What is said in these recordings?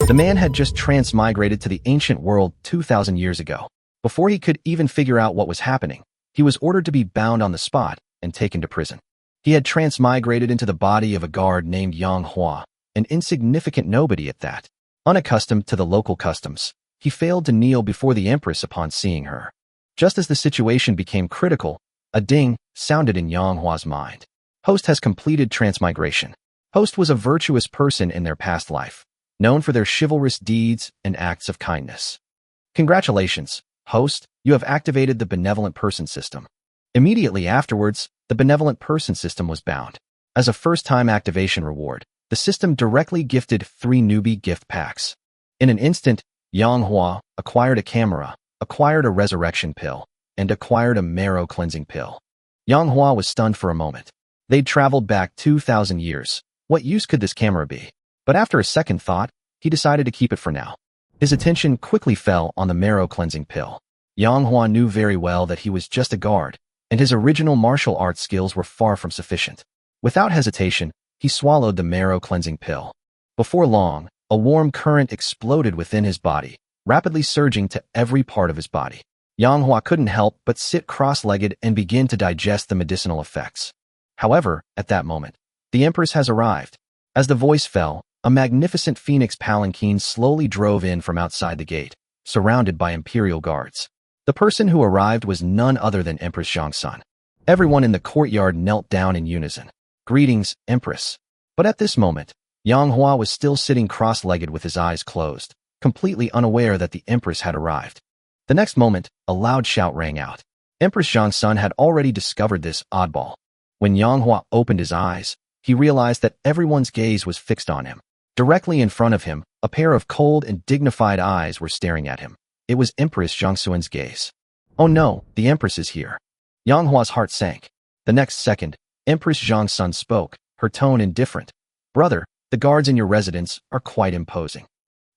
The man had just transmigrated to the ancient world 2,000 years ago. Before he could even figure out what was happening, he was ordered to be bound on the spot and taken to prison. He had transmigrated into the body of a guard named Yang Hua, an insignificant nobody at that. Unaccustomed to the local customs, he failed to kneel before the Empress upon seeing her. Just as the situation became critical, a ding sounded in Yang Hua's mind. Host has completed transmigration. Host was a virtuous person in their past life, known for their chivalrous deeds and acts of kindness. Congratulations, Host, you have activated the benevolent person system. Immediately afterwards, the benevolent person system was bound. As a first-time activation reward, the system directly gifted 3 newbie gift packs. In an instant, Yang Hua acquired a camera, acquired a resurrection pill, and acquired a marrow cleansing pill. Yang Hua was stunned for a moment. They'd traveled back 2,000 years. What use could this camera be? But after a second thought, he decided to keep it for now. His attention quickly fell on the marrow cleansing pill. Yang Hua knew very well that he was just a guard, and his original martial arts skills were far from sufficient. Without hesitation, he swallowed the marrow cleansing pill. Before long, a warm current exploded within his body, rapidly surging to every part of his body. Yang Hua couldn't help but sit cross-legged and begin to digest the medicinal effects. However, at that moment, the Empress has arrived. As the voice fell, a magnificent phoenix palanquin slowly drove in from outside the gate, surrounded by imperial guards. The person who arrived was none other than Empress Zhangsun. Everyone in the courtyard knelt down in unison. Greetings, Empress. But at this moment, Yang Hua was still sitting cross-legged with his eyes closed, completely unaware that the Empress had arrived. The next moment, a loud shout rang out. Empress Zhangsun had already discovered this oddball. When Yang Hua opened his eyes, he realized that everyone's gaze was fixed on him. Directly in front of him, a pair of cold and dignified eyes were staring at him. It was Empress Zhangsun's gaze. Oh no, the Empress is here. Yang Hua's heart sank. The next second, Empress Zhangsun spoke, her tone indifferent. Brother, the guards in your residence are quite imposing.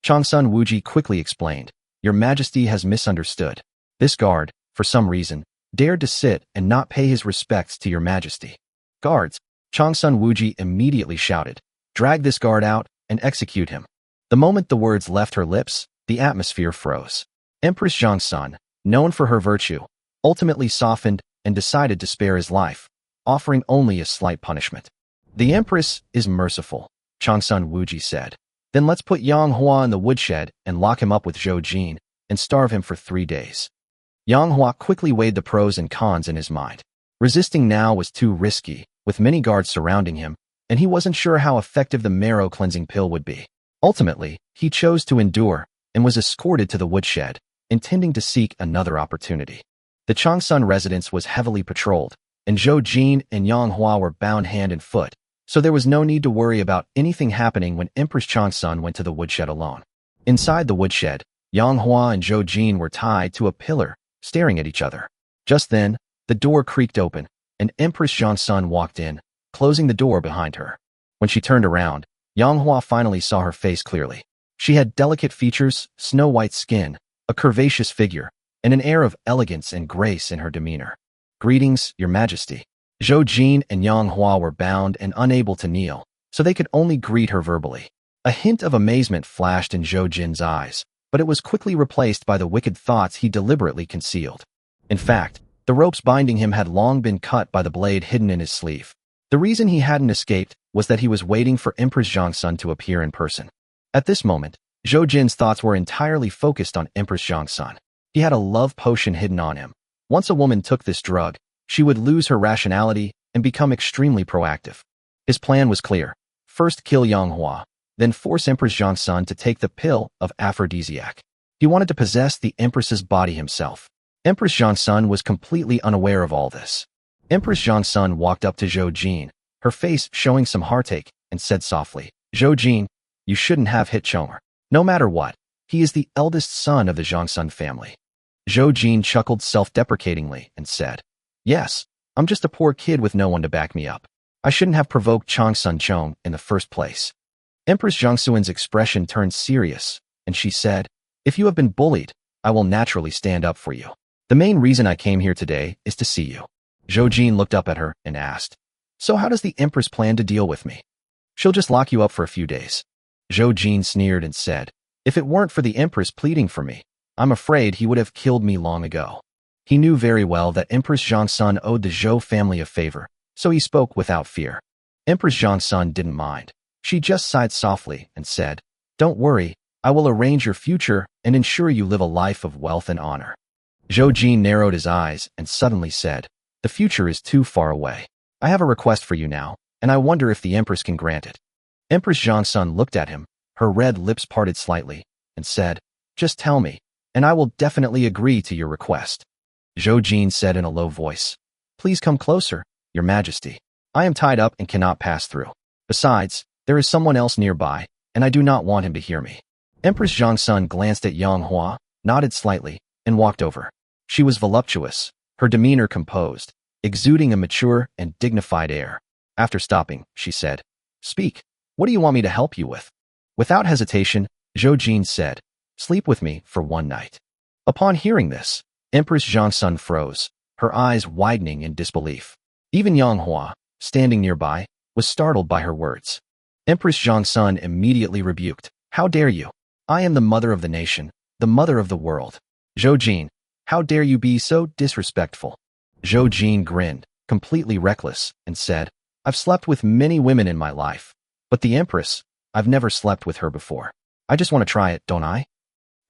Changsun Wuji quickly explained. Your Majesty has misunderstood. This guard, for some reason, dared to sit and not pay his respects to your Majesty. Guards, Changsun Wuji immediately shouted. Drag this guard out and execute him. The moment the words left her lips, the atmosphere froze. Empress Zhangsun, known for her virtue, ultimately softened and decided to spare his life, offering only a slight punishment. The Empress is merciful, Changsun Wuji said. Then let's put Yang Hua in the woodshed and lock him up with Zhou Jin and starve him for 3 days. Yang Hua quickly weighed the pros and cons in his mind. Resisting now was too risky, with many guards surrounding him, and he wasn't sure how effective the marrow cleansing pill would be. Ultimately, he chose to endure and was escorted to the woodshed, intending to seek another opportunity. The Changsun residence was heavily patrolled, and Zhou Jin and Yang Hua were bound hand and foot, so there was no need to worry about anything happening when Empress Changsun went to the woodshed alone. Inside the woodshed, Yang Hua and Zhou Jin were tied to a pillar, staring at each other. Just then, the door creaked open, and Empress Zhangsun walked in, closing the door behind her. When she turned around, Yang Hua finally saw her face clearly. She had delicate features, snow-white skin, a curvaceous figure, and an air of elegance and grace in her demeanor. Greetings, Your Majesty. Zhou Jin and Yang Hua were bound and unable to kneel, so they could only greet her verbally. A hint of amazement flashed in Zhou Jin's eyes, but it was quickly replaced by the wicked thoughts he deliberately concealed. In fact, the ropes binding him had long been cut by the blade hidden in his sleeve. The reason he hadn't escaped was that he was waiting for Empress Zhangsun to appear in person. At this moment, Zhou Jin's thoughts were entirely focused on Empress Zhangsun. He had a love potion hidden on him. Once a woman took this drug, she would lose her rationality and become extremely proactive. His plan was clear. First kill Yang Hua, then force Empress Zhangsun to take the pill of aphrodisiac. He wanted to possess the Empress's body himself. Empress Zhangsun was completely unaware of all this. Empress Zhangsun walked up to Zhou Jin, her face showing some heartache, and said softly, Zhou Jin, you shouldn't have hit Chonger. No matter what, he is the eldest son of the Zhangsun family. Zhou Jin chuckled self-deprecatingly and said, Yes, I'm just a poor kid with no one to back me up. I shouldn't have provoked Changsun Chong in the first place. Empress Zhangsun's expression turned serious, and she said, If you have been bullied, I will naturally stand up for you. The main reason I came here today is to see you. Zhou Jin looked up at her and asked, So how does the Empress plan to deal with me? She'll just lock you up for a few days. Zhou Jin sneered and said, If it weren't for the Empress pleading for me, I'm afraid he would have killed me long ago. He knew very well that Empress Zhongsun owed the Zhou family a favor, so he spoke without fear. Empress Zhongsun didn't mind. She just sighed softly and said, "Don't worry, I will arrange your future and ensure you live a life of wealth and honor." Zhou Jin narrowed his eyes and suddenly said, "The future is too far away. I have a request for you now, and I wonder if the Empress can grant it." Empress Zhongsun looked at him, her red lips parted slightly, and said, "Just tell me, and I will definitely agree to your request." Zhou Jin said in a low voice, "Please come closer, Your Majesty. I am tied up and cannot pass through. Besides, there is someone else nearby, and I do not want him to hear me." Empress Zhongsun glanced at Yang Hua, nodded slightly, and walked over. She was voluptuous, her demeanor composed, exuding a mature and dignified air. After stopping, she said, "Speak. What do you want me to help you with?" Without hesitation, Zhou Jin said, "Sleep with me for one night." Upon hearing this, Empress Zhongsun froze, her eyes widening in disbelief. Even Yang Hua, standing nearby, was startled by her words. Empress Zhongsun immediately rebuked, "How dare you? I am the mother of the nation, the mother of the world. Zhou Jin, how dare you be so disrespectful?" Zhou Jin grinned, completely reckless, and said, "I've slept with many women in my life, but the Empress, I've never slept with her before. I just want to try it, don't I?"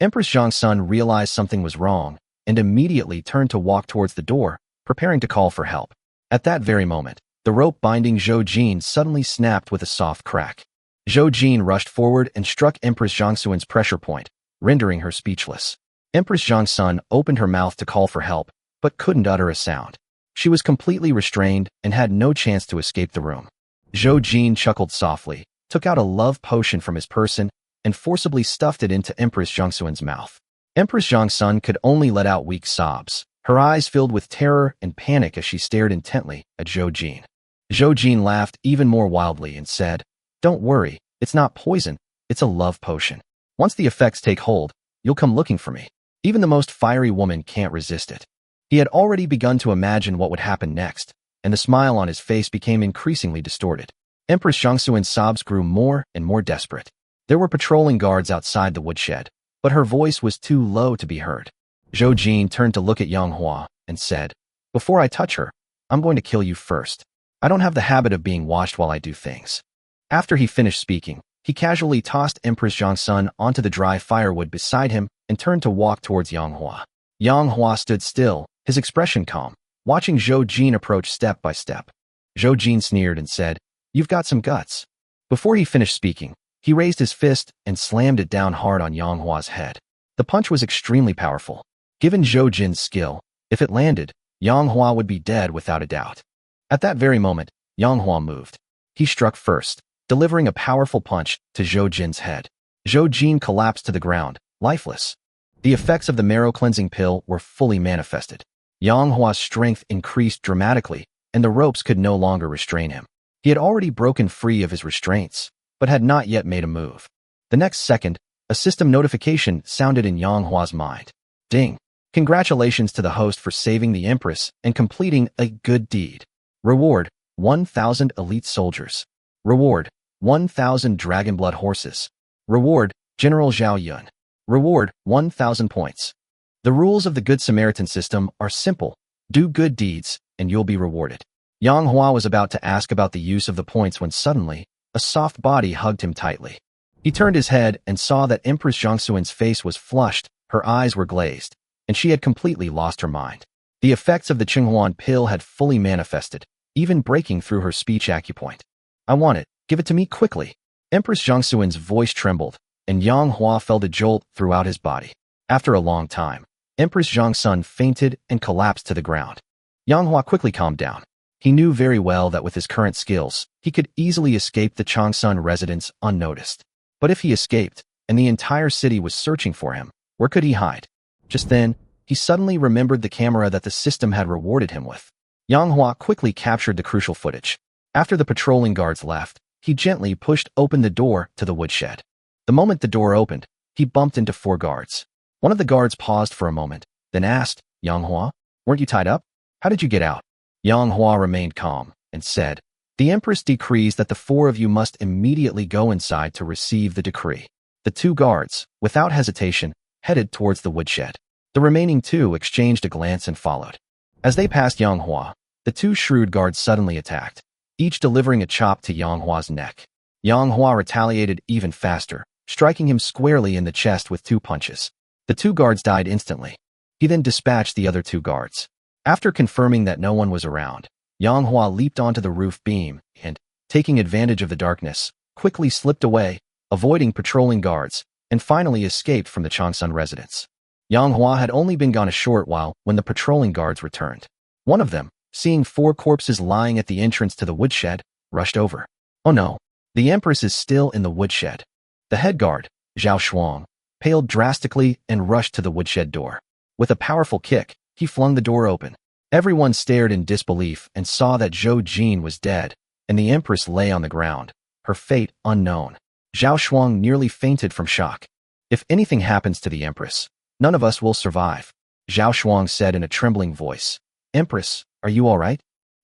Empress Zhongsun realized something was wrong and immediately turned to walk towards the door, preparing to call for help. At that very moment, the rope binding Zhou Jin suddenly snapped with a soft crack. Zhou Jin rushed forward and struck Empress Zhongsun's pressure point, rendering her speechless. Empress Zhongsun opened her mouth to call for help, but couldn't utter a sound. She was completely restrained and had no chance to escape the room. Zhou Jin chuckled softly, took out a love potion from his person, and forcibly stuffed it into Empress Zhongsun's mouth. Empress Zhongsun could only let out weak sobs, her eyes filled with terror and panic as she stared intently at Zhou Jin. Zhou Jin laughed even more wildly and said, "Don't worry, it's not poison, it's a love potion. Once the effects take hold, you'll come looking for me. Even the most fiery woman can't resist it." He had already begun to imagine what would happen next, and the smile on his face became increasingly distorted. Empress Zhongsun's sobs grew more and more desperate. There were patrolling guards outside the woodshed, but her voice was too low to be heard. Zhou Jin turned to look at Yang Hua and said, "Before I touch her, I'm going to kill you first. I don't have the habit of being watched while I do things." After he finished speaking, he casually tossed Empress Zhongsun onto the dry firewood beside him and turned to walk towards Yang Hua. Yang Hua stood still, his expression calm, watching Zhou Jin approach step by step. Zhou Jin sneered and said, "You've got some guts." Before he finished speaking, he raised his fist and slammed it down hard on Yang Hua's head. The punch was extremely powerful. Given Zhou Jin's skill, if it landed, Yang Hua would be dead without a doubt. At that very moment, Yang Hua moved. He struck first, delivering a powerful punch to Zhou Jin's head. Zhou Jin collapsed to the ground, lifeless. The effects of the marrow-cleansing pill were fully manifested. Yang Hua's strength increased dramatically, and the ropes could no longer restrain him. He had already broken free of his restraints, but had not yet made a move. The next second, a system notification sounded in Yang Hua's mind. Ding! Congratulations to the host for saving the Empress and completing a good deed. Reward, 1,000 elite soldiers. Reward, 1,000 dragonblood horses. Reward, General Zhao Yun. Reward, 1,000 points. The rules of the Good Samaritan system are simple. Do good deeds, and you'll be rewarded. Yang Hua was about to ask about the use of the points when suddenly, a soft body hugged him tightly. He turned his head and saw that Empress Zhongsun's face was flushed, her eyes were glazed, and she had completely lost her mind. The effects of the Qinghuan pill had fully manifested, even breaking through her speech acupoint. "I want it. Give it to me quickly." Empress Zhongsun's voice trembled, and Yang Hua felt a jolt throughout his body. After a long time, Empress Zhongsun fainted and collapsed to the ground. Yang Hua quickly calmed down. He knew very well that with his current skills, he could easily escape the Changsun residence unnoticed. But if he escaped, and the entire city was searching for him, where could he hide? Just then, he suddenly remembered the camera that the system had rewarded him with. Yang Hua quickly captured the crucial footage. After the patrolling guards left, he gently pushed open the door to the woodshed. The moment the door opened, he bumped into 4 guards. One of the guards paused for a moment, then asked, "Yang Hua, weren't you tied up? How did you get out?" Yang Hua remained calm and said, "The Empress decrees that the 4 of you must immediately go inside to receive the decree." The two guards, without hesitation, headed towards the woodshed. The remaining two exchanged a glance and followed. As they passed Yang Hua, the two shrewd guards suddenly attacked, each delivering a chop to Yang Hua's neck. Yang Hua retaliated even faster, striking him squarely in the chest with two punches. The two guards died instantly. He then dispatched the other two guards. After confirming that no one was around, Yang Hua leaped onto the roof beam and, taking advantage of the darkness, quickly slipped away, avoiding patrolling guards, and finally escaped from the Changsun residence. Yang Hua had only been gone a short while when the patrolling guards returned. One of them, seeing 4 corpses lying at the entrance to the woodshed, rushed over. Oh no, the Empress is still in the woodshed. The head guard, Zhao Shuang, paled drastically and rushed to the woodshed door. With a powerful kick, he flung the door open. Everyone stared in disbelief and saw that Zhou Jin was dead, and the Empress lay on the ground, her fate unknown. Zhao Shuang nearly fainted from shock. If anything happens to the Empress, none of us will survive, Zhao Shuang said in a trembling voice. Empress, are you all right?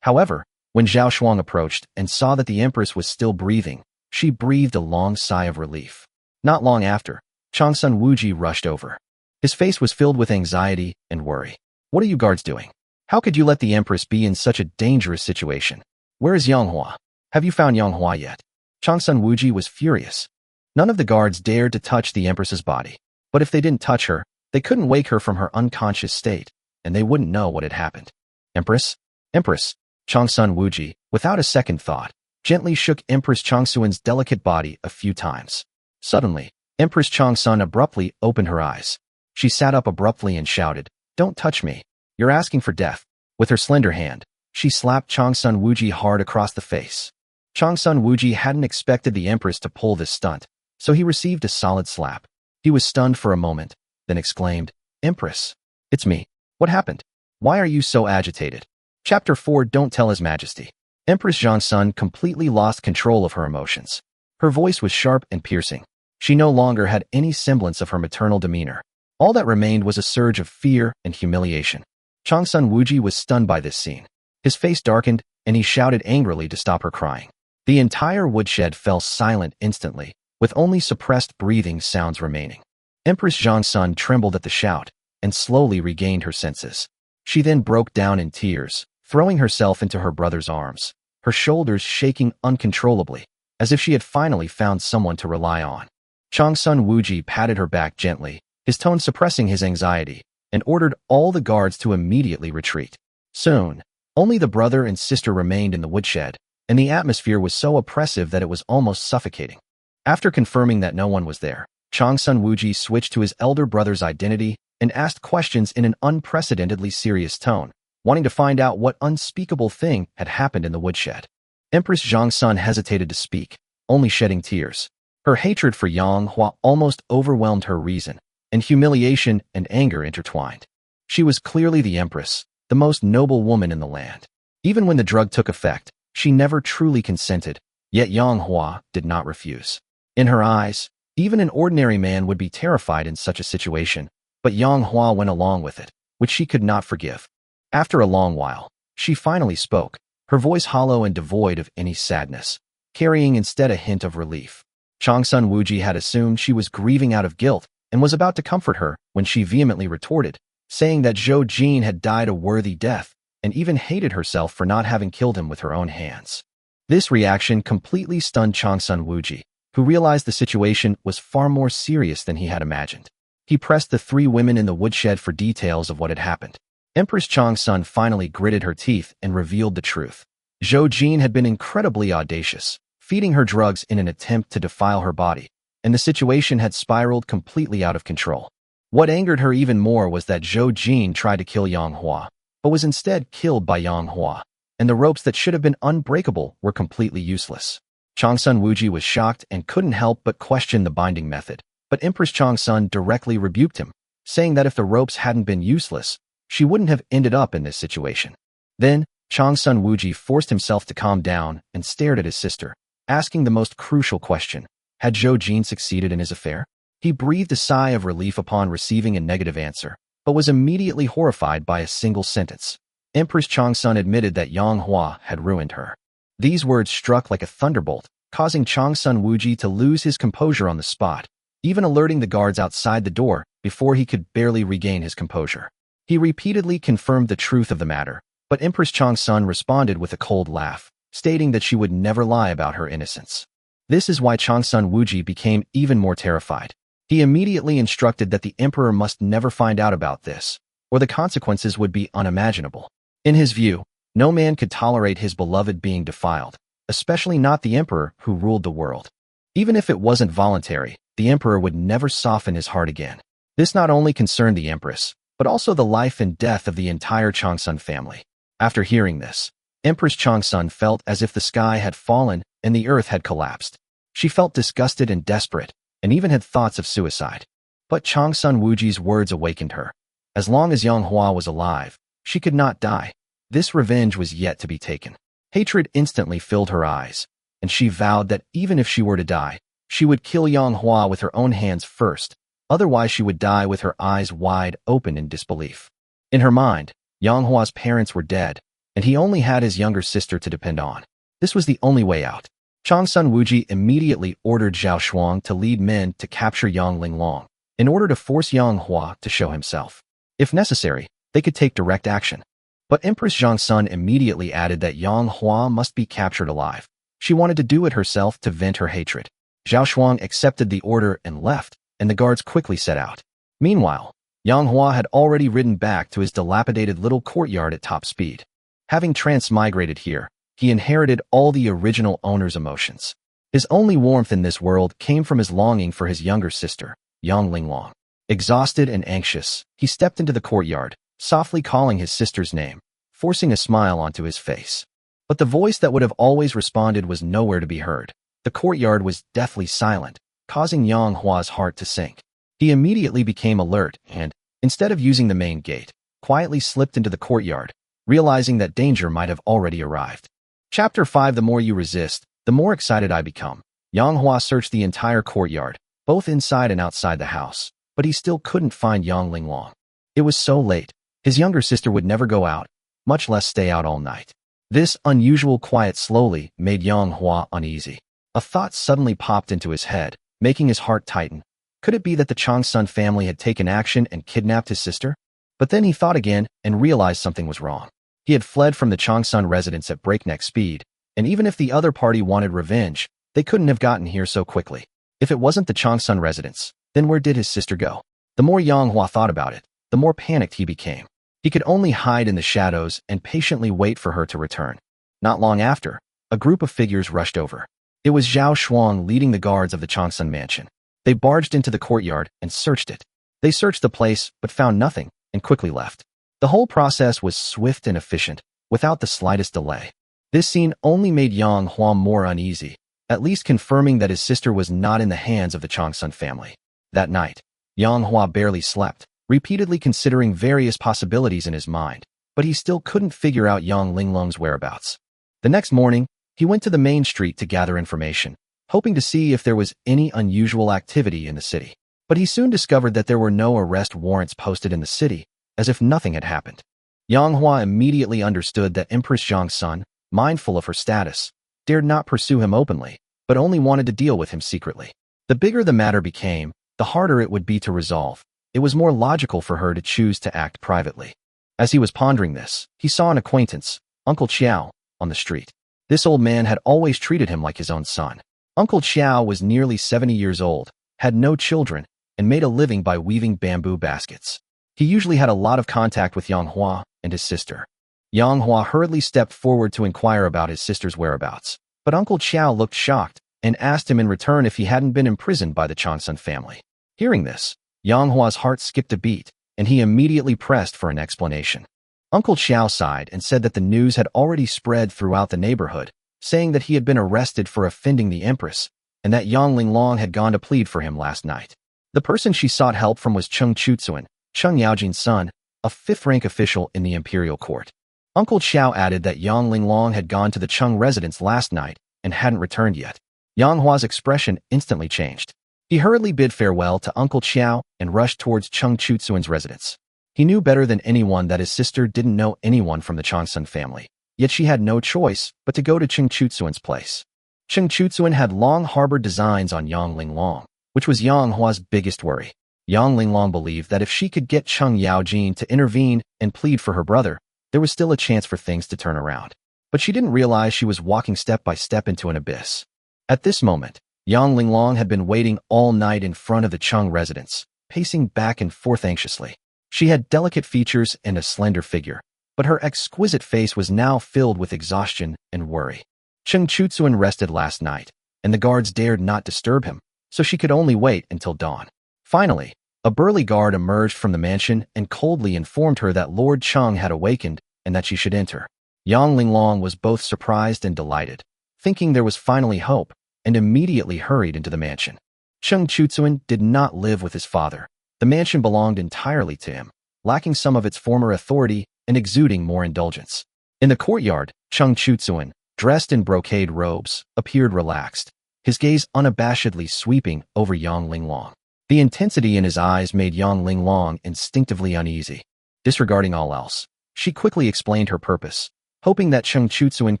However, when Zhao Shuang approached and saw that the Empress was still breathing, she breathed a long sigh of relief. Not long after, Changsun Wuji rushed over. His face was filled with anxiety and worry. What are you guards doing? How could you let the Empress be in such a dangerous situation? Where is Yang Hua? Have you found Yang Hua yet? Changsun Wuji was furious. None of the guards dared to touch the Empress's body. But if they didn't touch her, they couldn't wake her from her unconscious state, and they wouldn't know what had happened. Empress? Empress! Changsun Wuji, without a second thought, gently shook Empress Changsun's delicate body a few times. Suddenly, Empress Changsun abruptly opened her eyes. She sat up abruptly and shouted, "Don't touch me. You're asking for death." With her slender hand, she slapped Changsun Wuji hard across the face. Changsun Wuji hadn't expected the Empress to pull this stunt, so he received a solid slap. He was stunned for a moment, then exclaimed, "Empress, it's me. What happened? Why are you so agitated?" Chapter 4 Don't Tell His Majesty. Empress Changsun completely lost control of her emotions. Her voice was sharp and piercing. She no longer had any semblance of her maternal demeanor. All that remained was a surge of fear and humiliation. Changsun Wuji was stunned by this scene. His face darkened, and he shouted angrily to stop her crying. The entire woodshed fell silent instantly, with only suppressed breathing sounds remaining. Empress Changsun trembled at the shout, and slowly regained her senses. She then broke down in tears, throwing herself into her brother's arms, her shoulders shaking uncontrollably, as if she had finally found someone to rely on. Changsun Wuji patted her back gently, his tone suppressing his anxiety, and ordered all the guards to immediately retreat. Soon, only the brother and sister remained in the woodshed, and the atmosphere was so oppressive that it was almost suffocating. After confirming that no one was there, Changsun Wuji switched to his elder brother's identity and asked questions in an unprecedentedly serious tone, wanting to find out what unspeakable thing had happened in the woodshed. Empress Changsun hesitated to speak, only shedding tears. Her hatred for Yang Hua almost overwhelmed her reason, and humiliation and anger intertwined. She was clearly the Empress, the most noble woman in the land. Even when the drug took effect, she never truly consented, yet Yang Hua did not refuse. In her eyes, even an ordinary man would be terrified in such a situation, but Yang Hua went along with it, which she could not forgive. After a long while, she finally spoke, her voice hollow and devoid of any sadness, carrying instead a hint of relief. Changsun Wuji had assumed she was grieving out of guilt and was about to comfort her when she vehemently retorted, saying that Zhou Jin had died a worthy death and even hated herself for not having killed him with her own hands. This reaction completely stunned Changsun Wuji, who realized the situation was far more serious than he had imagined. He pressed the 3 women in the woodshed for details of what had happened. Empress Changsun finally gritted her teeth and revealed the truth. Zhou Jin had been incredibly audacious, feeding her drugs in an attempt to defile her body, and the situation had spiraled completely out of control. What angered her even more was that Zhou Jin tried to kill Yang Hua, but was instead killed by Yang Hua, and the ropes that should have been unbreakable were completely useless. Changsun Wuji was shocked and couldn't help but question the binding method, but Empress Changsun directly rebuked him, saying that if the ropes hadn't been useless, she wouldn't have ended up in this situation. Then, Changsun Wuji forced himself to calm down and stared at his sister, asking the most crucial question: had Zhou Jin succeeded in his affair? He breathed a sigh of relief upon receiving a negative answer, but was immediately horrified by a single sentence. Empress Changsun admitted that Yang Hua had ruined her. These words struck like a thunderbolt, causing Changsun Wuji to lose his composure on the spot, even alerting the guards outside the door before he could barely regain his composure. He repeatedly confirmed the truth of the matter, but Empress Changsun responded with a cold laugh, stating that she would never lie about her innocence. This is why Changsun Wuji became even more terrified. He immediately instructed that the emperor must never find out about this, or the consequences would be unimaginable. In his view, no man could tolerate his beloved being defiled, especially not the emperor who ruled the world. Even if it wasn't voluntary, the emperor would never soften his heart again. This not only concerned the empress, but also the life and death of the entire Changsun family. After hearing this, Empress Changsun felt as if the sky had fallen and the earth had collapsed. She felt disgusted and desperate, and even had thoughts of suicide. But Changsun Wuji's words awakened her. As long as Yang Hua was alive, she could not die. This revenge was yet to be taken. Hatred instantly filled her eyes, and she vowed that even if she were to die, she would kill Yang Hua with her own hands first, otherwise she would die with her eyes wide open in disbelief. In her mind, Yang Hua's parents were dead, and he only had his younger sister to depend on. This was the only way out. Changsun Wuji immediately ordered Zhao Shuang to lead men to capture Yang Linglong, in order to force Yang Hua to show himself. If necessary, they could take direct action. But Empress Changsun immediately added that Yang Hua must be captured alive. She wanted to do it herself to vent her hatred. Zhao Shuang accepted the order and left, and the guards quickly set out. Meanwhile, Yang Hua had already ridden back to his dilapidated little courtyard at top speed. Having transmigrated here, he inherited all the original owner's emotions. His only warmth in this world came from his longing for his younger sister, Yang Linglong. Exhausted and anxious, he stepped into the courtyard, softly calling his sister's name, forcing a smile onto his face. But the voice that would have always responded was nowhere to be heard. The courtyard was deathly silent, causing Yang Hua's heart to sink. He immediately became alert and, instead of using the main gate, quietly slipped into the courtyard, realizing that danger might have already arrived. Chapter 5. The more you resist, the more excited I become. Yang Hua searched the entire courtyard, both inside and outside the house, but he still couldn't find Yang Linglong. It was so late. His younger sister would never go out, much less stay out all night. This unusual quiet slowly made Yang Hua uneasy. A thought suddenly popped into his head, making his heart tighten. Could it be that the Changsun family had taken action and kidnapped his sister? But then he thought again and realized something was wrong. He had fled from the Changsun residence at breakneck speed, and even if the other party wanted revenge, they couldn't have gotten here so quickly. If it wasn't the Changsun residence, then where did his sister go? The more Yang Hua thought about it, the more panicked he became. He could only hide in the shadows and patiently wait for her to return. Not long after, a group of figures rushed over. It was Zhao Shuang leading the guards of the Changsun mansion. They barged into the courtyard and searched it. They searched the place but found nothing and quickly left. The whole process was swift and efficient, without the slightest delay. This scene only made Yang Hua more uneasy, at least confirming that his sister was not in the hands of the Changsun family. That night, Yang Hua barely slept, repeatedly considering various possibilities in his mind, but he still couldn't figure out Yang Linglong's whereabouts. The next morning, he went to the main street to gather information, hoping to see if there was any unusual activity in the city. But he soon discovered that there were no arrest warrants posted in the city, as if nothing had happened. Yang Hua immediately understood that Empress Changsun, mindful of her status, dared not pursue him openly, but only wanted to deal with him secretly. The bigger the matter became, the harder it would be to resolve. It was more logical for her to choose to act privately. As he was pondering this, he saw an acquaintance, Uncle Qiao, on the street. This old man had always treated him like his own son. Uncle Qiao was nearly 70 years old, had no children, and made a living by weaving bamboo baskets. He usually had a lot of contact with Yang Hua and his sister. Yang Hua hurriedly stepped forward to inquire about his sister's whereabouts, but Uncle Qiao looked shocked and asked him in return if he hadn't been imprisoned by the Changsun family. Hearing this, Yang Hua's heart skipped a beat, and he immediately pressed for an explanation. Uncle Qiao sighed and said that the news had already spread throughout the neighborhood, saying that he had been arrested for offending the Empress, and that Yang Linglong had gone to plead for him last night. The person she sought help from was Cheng Chutsuan, Cheng Yaojin's son, a fifth-rank official in the imperial court. Uncle Qiao added that Yang Linglong had gone to the Cheng residence last night and hadn't returned yet. Yang Hua's expression instantly changed. He hurriedly bid farewell to Uncle Qiao and rushed towards Cheng Chutsuan's residence. He knew better than anyone that his sister didn't know anyone from the Changsun family, yet she had no choice but to go to Cheng Chutsuan's place. Cheng Chutsuan had long harbored designs on Yang Linglong, which was Yang Hua's biggest worry. Yang Linglong believed that if she could get Cheng Yaojin to intervene and plead for her brother, there was still a chance for things to turn around. But she didn't realize she was walking step by step into an abyss. At this moment, Yang Linglong had been waiting all night in front of the Cheng residence, pacing back and forth anxiously. She had delicate features and a slender figure, but her exquisite face was now filled with exhaustion and worry. Cheng Chutsuan rested last night, and the guards dared not disturb him, so she could only wait until dawn. Finally, a burly guard emerged from the mansion and coldly informed her that Lord Cheng had awakened and that she should enter. Yang Linglong was both surprised and delighted, thinking there was finally hope, and immediately hurried into the mansion. Cheng Chutsuan did not live with his father. The mansion belonged entirely to him, lacking some of its former authority and exuding more indulgence. In the courtyard, Cheng Chutsuan, dressed in brocade robes, appeared relaxed, his gaze unabashedly sweeping over Yang Linglong. The intensity in his eyes made Yang Linglong instinctively uneasy. Disregarding all else, she quickly explained her purpose, hoping that Cheng Chutsuan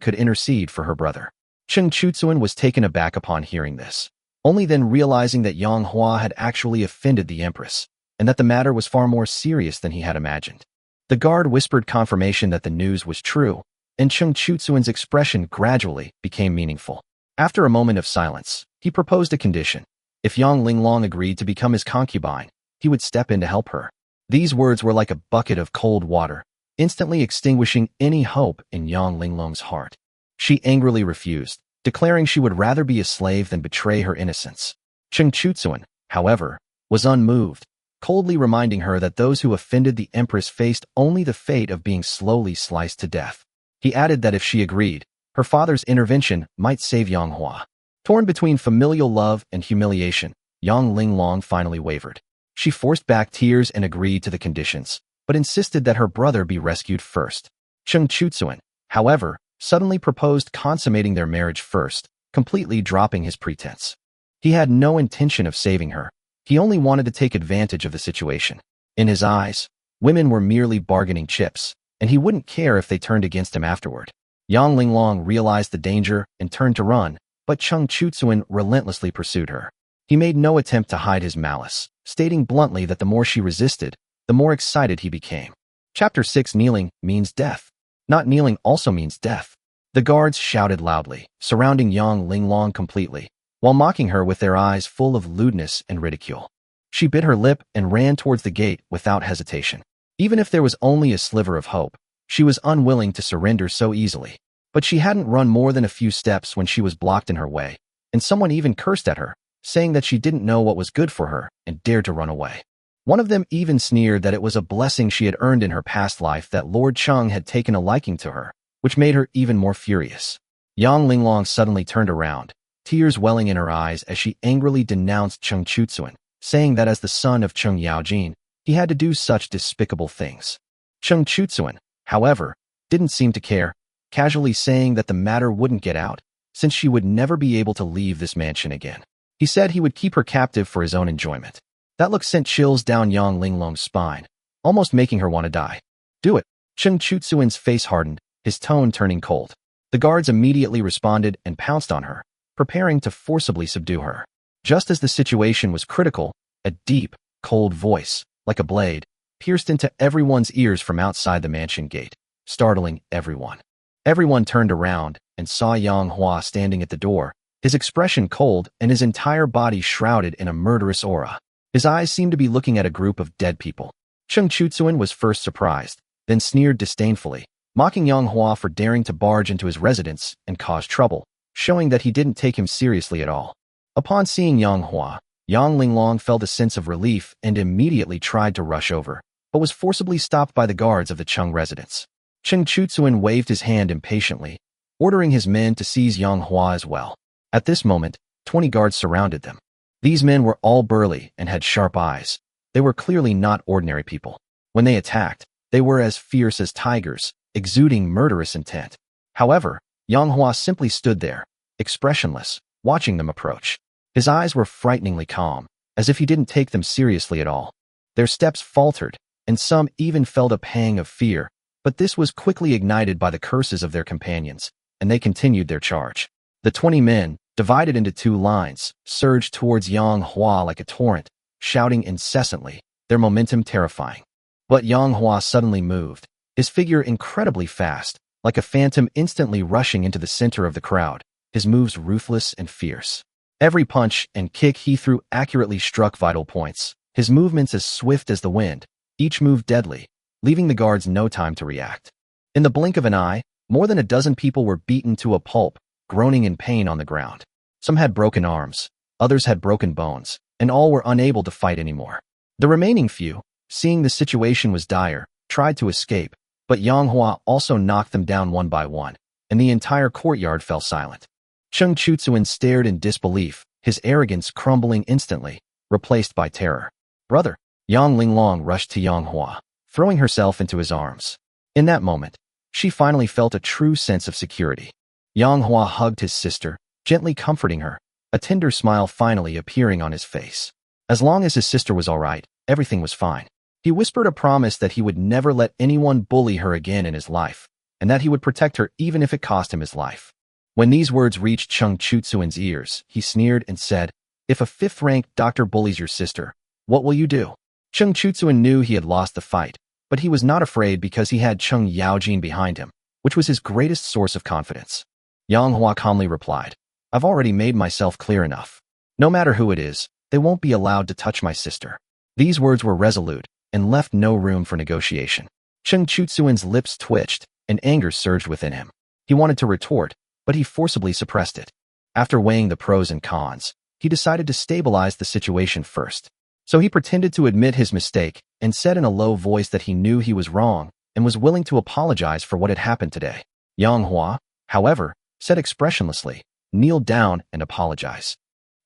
could intercede for her brother. Cheng Chutsuan was taken aback upon hearing this, only then realizing that Yang Hua had actually offended the Empress, and that the matter was far more serious than he had imagined. The guard whispered confirmation that the news was true, and Cheng Chutsuan's expression gradually became meaningful. After a moment of silence, he proposed a condition. If Yang Linglong agreed to become his concubine, he would step in to help her. These words were like a bucket of cold water, instantly extinguishing any hope in Yang Linglong's heart. She angrily refused, declaring she would rather be a slave than betray her innocence. Cheng Chutsuan, however, was unmoved, coldly reminding her that those who offended the Empress faced only the fate of being slowly sliced to death. He added that if she agreed, her father's intervention might save Yang Hua. Torn between familial love and humiliation, Yang Linglong finally wavered. She forced back tears and agreed to the conditions, but insisted that her brother be rescued first. Cheng Chutsuan, however, suddenly proposed consummating their marriage first, completely dropping his pretense. He had no intention of saving her. He only wanted to take advantage of the situation. In his eyes, women were merely bargaining chips, and he wouldn't care if they turned against him afterward. Yang Linglong realized the danger and turned to run, but Cheng Chutsuan relentlessly pursued her. He made no attempt to hide his malice, stating bluntly that the more she resisted, the more excited he became. Chapter 6 Kneeling means death. Not kneeling also means death. The guards shouted loudly, surrounding Yang Linglong completely, while mocking her with their eyes full of lewdness and ridicule. She bit her lip and ran towards the gate without hesitation. Even if there was only a sliver of hope, she was unwilling to surrender so easily. But she hadn't run more than a few steps when she was blocked in her way, and someone even cursed at her, saying that she didn't know what was good for her and dared to run away. One of them even sneered that it was a blessing she had earned in her past life that Lord Cheng had taken a liking to her, which made her even more furious. Yang Linglong suddenly turned around, tears welling in her eyes as she angrily denounced Cheng Chutsuan, saying that as the son of Cheng Yaojin, he had to do such despicable things. Cheng Chutsuan, however, didn't seem to care, casually saying that the matter wouldn't get out, since she would never be able to leave this mansion again. He said he would keep her captive for his own enjoyment. That look sent chills down Yang Linglong's spine, almost making her want to die. Do it. Cheng Chutsuan's face hardened, his tone turning cold. The guards immediately responded and pounced on her, preparing to forcibly subdue her. Just as the situation was critical, a deep, cold voice, like a blade, pierced into everyone's ears from outside the mansion gate, startling everyone. Everyone turned around and saw Yang Hua standing at the door, his expression cold and his entire body shrouded in a murderous aura. His eyes seemed to be looking at a group of dead people. Cheng Chutsuan was first surprised, then sneered disdainfully, mocking Yang Hua for daring to barge into his residence and cause trouble, showing that he didn't take him seriously at all. Upon seeing Yang Hua, Yang Linglong felt a sense of relief and immediately tried to rush over, but was forcibly stopped by the guards of the Cheng residence. Cheng Chutsuan waved his hand impatiently, ordering his men to seize Yang Hua as well. At this moment, 20 guards surrounded them. These men were all burly and had sharp eyes. They were clearly not ordinary people. When they attacked, they were as fierce as tigers, exuding murderous intent. However, Yang Hua simply stood there, expressionless, watching them approach. His eyes were frighteningly calm, as if he didn't take them seriously at all. Their steps faltered, and some even felt a pang of fear, but this was quickly ignited by the curses of their companions, and they continued their charge. The 20 men, divided into two lines, surged towards Yang Hua like a torrent, shouting incessantly, their momentum terrifying. But Yang Hua suddenly moved, his figure incredibly fast, like a phantom instantly rushing into the center of the crowd, his moves ruthless and fierce. Every punch and kick he threw accurately struck vital points, his movements as swift as the wind, each move deadly, leaving the guards no time to react. In the blink of an eye, more than a dozen people were beaten to a pulp, groaning in pain on the ground. Some had broken arms, others had broken bones, and all were unable to fight anymore. The remaining few, seeing the situation was dire, tried to escape, but Yang Hua also knocked them down one by one, and the entire courtyard fell silent. Cheng Chutsuin stared in disbelief, his arrogance crumbling instantly, replaced by terror. Brother, Yang Linglong rushed to Yang Hua, throwing herself into his arms. In that moment, she finally felt a true sense of security. Yang Hua hugged his sister, gently comforting her, a tender smile finally appearing on his face. As long as his sister was all right, everything was fine. He whispered a promise that he would never let anyone bully her again in his life, and that he would protect her even if it cost him his life. When these words reached Cheng Chutsuin's ears, he sneered and said, "If a fifth-ranked doctor bullies your sister, what will you do?" Cheng Chutsuin knew he had lost the fight, but he was not afraid because he had Cheng Yaojin behind him, which was his greatest source of confidence. Yang Hua calmly replied, "I've already made myself clear enough. No matter who it is, they won't be allowed to touch my sister." These words were resolute and left no room for negotiation. Cheng Chutsuin's lips twitched, and anger surged within him. He wanted to retort, but he forcibly suppressed it. After weighing the pros and cons, he decided to stabilize the situation first. So he pretended to admit his mistake and said in a low voice that he knew he was wrong and was willing to apologize for what had happened today. Yang Hua, however, said expressionlessly, "Kneel down and apologize."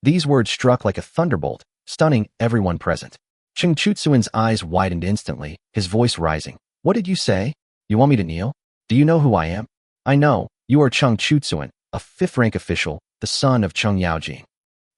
These words struck like a thunderbolt, stunning everyone present. Cheng Chutsuin's eyes widened instantly, his voice rising. "What did you say? You want me to kneel? Do you know who I am?" "I know, you are Cheng Chutsuin, a fifth-rank official, the son of Cheng Yaojin."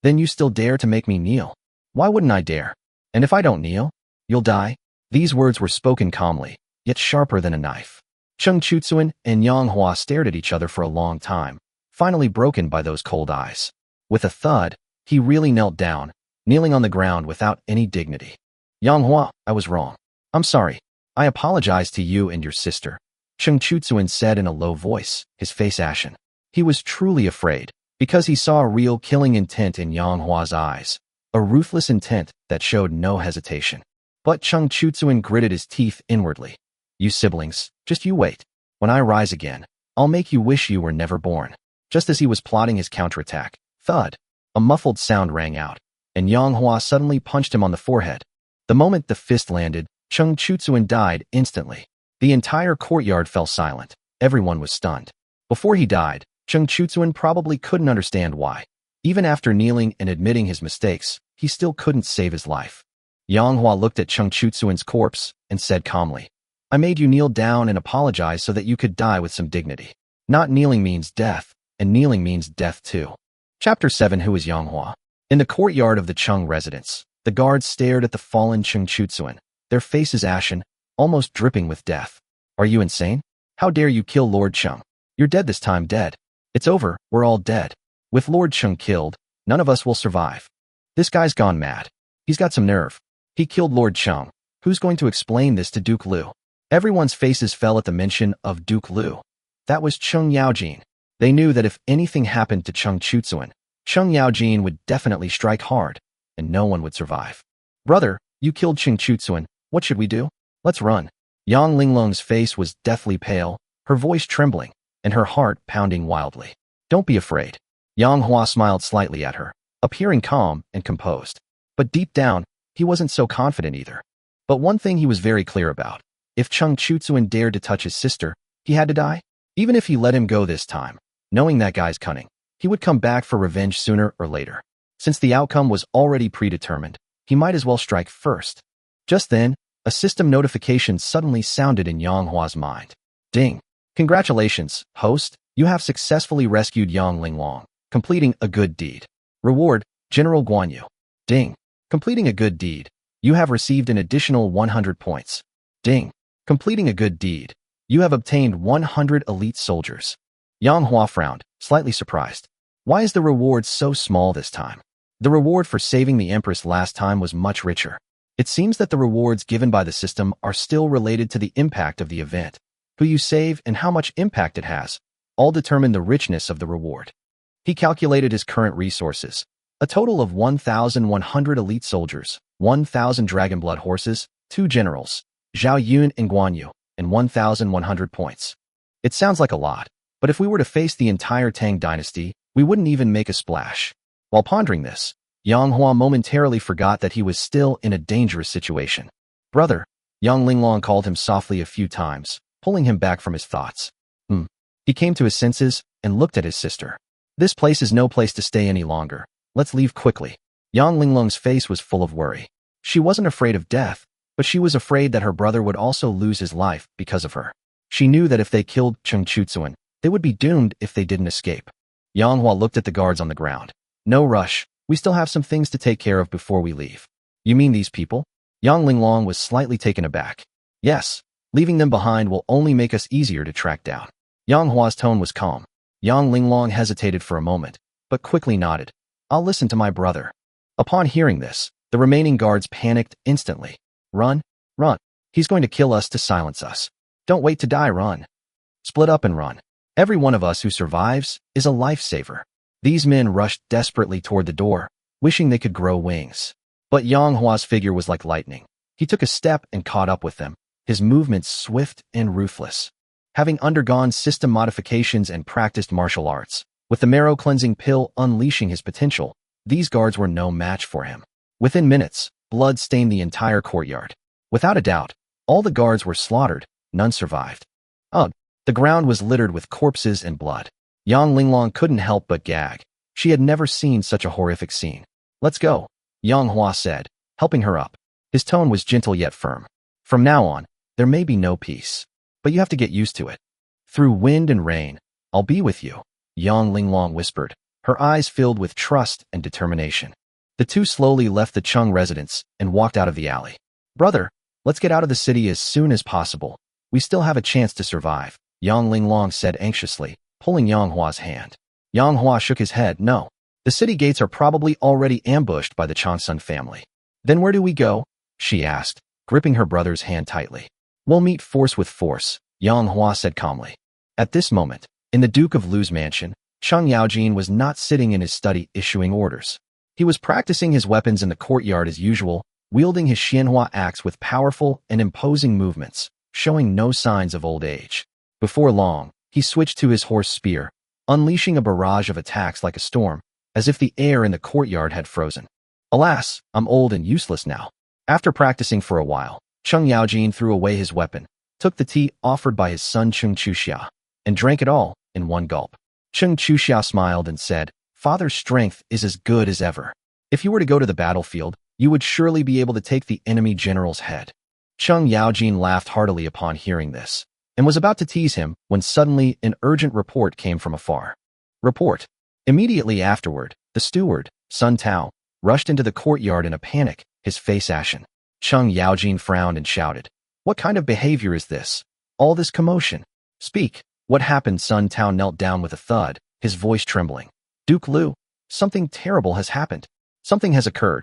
"Then you still dare to make me kneel?" "Why wouldn't I dare? And if I don't kneel, you'll die?" These words were spoken calmly, yet sharper than a knife. Cheng Chutsuin and Yang Hua stared at each other for a long time, finally broken by those cold eyes. With a thud, he really knelt down, kneeling on the ground without any dignity. "Yang Hua, I was wrong. I'm sorry. I apologize to you and your sister," Cheng Chutsuin said in a low voice, his face ashen. He was truly afraid, because he saw a real killing intent in Yang Hua's eyes, a ruthless intent that showed no hesitation. But Cheng Chutsuin gritted his teeth inwardly. "You siblings, just you wait. When I rise again, I'll make you wish you were never born." Just as he was plotting his counterattack, thud, a muffled sound rang out, and Yang Hua suddenly punched him on the forehead. The moment the fist landed, Cheng Chutsuin died instantly. The entire courtyard fell silent. Everyone was stunned. Before he died, Cheng Chutsuin probably couldn't understand why. Even after kneeling and admitting his mistakes, he still couldn't save his life. Yang Hua looked at Cheng Chutsuin's corpse and said calmly, "I made you kneel down and apologize so that you could die with some dignity. Not kneeling means death, and kneeling means death too." Chapter 7. Who is Yang Hua? In the courtyard of the Cheng residence, the guards stared at the fallen Cheng Chutsuin, their faces ashen, almost dripping with death. "Are you insane? How dare you kill Lord Cheng? You're dead this time, dead. It's over, we're all dead. With Lord Cheng killed, none of us will survive. This guy's gone mad. He's got some nerve. He killed Lord Cheng. Who's going to explain this to Duke Liu?" Everyone's faces fell at the mention of Duke Liu. That was Cheng Yaojin. They knew that if anything happened to Cheng Chutsuin, Cheng Yaojin would definitely strike hard, and no one would survive. "Brother, you killed Cheng Chutsuin. What should we do? Let's run." Yang Linglong's face was deathly pale, her voice trembling, and her heart pounding wildly. "Don't be afraid." Yang Hua smiled slightly at her, appearing calm and composed. But deep down, he wasn't so confident either. But one thing he was very clear about. If Cheng Chutsuin dared to touch his sister, he had to die. Even if he let him go this time, knowing that guy's cunning, he would come back for revenge sooner or later. Since the outcome was already predetermined, he might as well strike first. Just then, a system notification suddenly sounded in Yang Hua's mind. Ding! "Congratulations, host, you have successfully rescued Yang Linglong, completing a good deed. Reward, General Guan Yu." Ding! "Completing a good deed. You have received an additional 100 points. Ding! Completing a good deed. You have obtained 100 elite soldiers." Yang Hua frowned, slightly surprised. Why is the reward so small this time? The reward for saving the Empress last time was much richer. It seems that the rewards given by the system are still related to the impact of the event. Who you save and how much impact it has all determine the richness of the reward. He calculated his current resources. A total of 1,100 elite soldiers, 1,000 dragonblood horses, 2 generals, Zhao Yun and Guan Yu, and 1,100 points. It sounds like a lot, but if we were to face the entire Tang dynasty, we wouldn't even make a splash. While pondering this, Yang Hua momentarily forgot that he was still in a dangerous situation. Brother, Yang Linglong called him softly a few times, pulling him back from his thoughts. He came to his senses and looked at his sister. This place is no place to stay any longer. Let's leave quickly. Yang Linglong's face was full of worry. She wasn't afraid of death, but she was afraid that her brother would also lose his life because of her. She knew that if they killed Cheng Chutsuan, they would be doomed if they didn't escape. Yang Hua looked at the guards on the ground. No rush. We still have some things to take care of before we leave. You mean these people? Yang Linglong was slightly taken aback. Yes, leaving them behind will only make us easier to track down. Yang Hua's tone was calm. Yang Linglong hesitated for a moment, but quickly nodded. I'll listen to my brother. Upon hearing this, the remaining guards panicked instantly. Run, run. He's going to kill us to silence us. Don't wait to die, run. Split up and run. Every one of us who survives is a lifesaver. These men rushed desperately toward the door, wishing they could grow wings. But Yang Hua's figure was like lightning. He took a step and caught up with them, his movements swift and ruthless. Having undergone system modifications and practiced martial arts, with the marrow-cleansing pill unleashing his potential, these guards were no match for him. Within minutes, blood stained the entire courtyard. Without a doubt, all the guards were slaughtered, none survived. Ugh, the ground was littered with corpses and blood. Yang Linglong couldn't help but gag. She had never seen such a horrific scene. Let's go, Yang Hua said, helping her up. His tone was gentle yet firm. From now on, there may be no peace, but you have to get used to it. Through wind and rain, I'll be with you, Yang Linglong whispered, her eyes filled with trust and determination. The two slowly left the Chung residence and walked out of the alley. Brother, let's get out of the city as soon as possible. We still have a chance to survive, Yang Linglong said anxiously, pulling Yang Hua's hand. Yang Hua shook his head. No, the city gates are probably already ambushed by the Changsun family. Then where do we go? She asked, gripping her brother's hand tightly. We'll meet force with force, Yang Hua said calmly. At this moment, in the Duke of Lu's mansion, Cheng Yaojin was not sitting in his study issuing orders. He was practicing his weapons in the courtyard as usual, wielding his Xianhua axe with powerful and imposing movements, showing no signs of old age. Before long, he switched to his horse spear, unleashing a barrage of attacks like a storm, as if the air in the courtyard had frozen. Alas, I'm old and useless now. After practicing for a while, Cheng Yaojin threw away his weapon, took the tea offered by his son Cheng Chuxia, and drank it all in one gulp. Cheng Chuxia smiled and said, Father's strength is as good as ever. If you were to go to the battlefield, you would surely be able to take the enemy general's head. Cheng Yaojin laughed heartily upon hearing this, and was about to tease him when suddenly an urgent report came from afar. Report. Immediately afterward, the steward, Sun Tao, rushed into the courtyard in a panic, his face ashen. Cheng Yaojin frowned and shouted, What kind of behavior is this? All this commotion. Speak. What happened? Sun Tao knelt down with a thud, his voice trembling. Duke Lu, something terrible has happened. Something has occurred.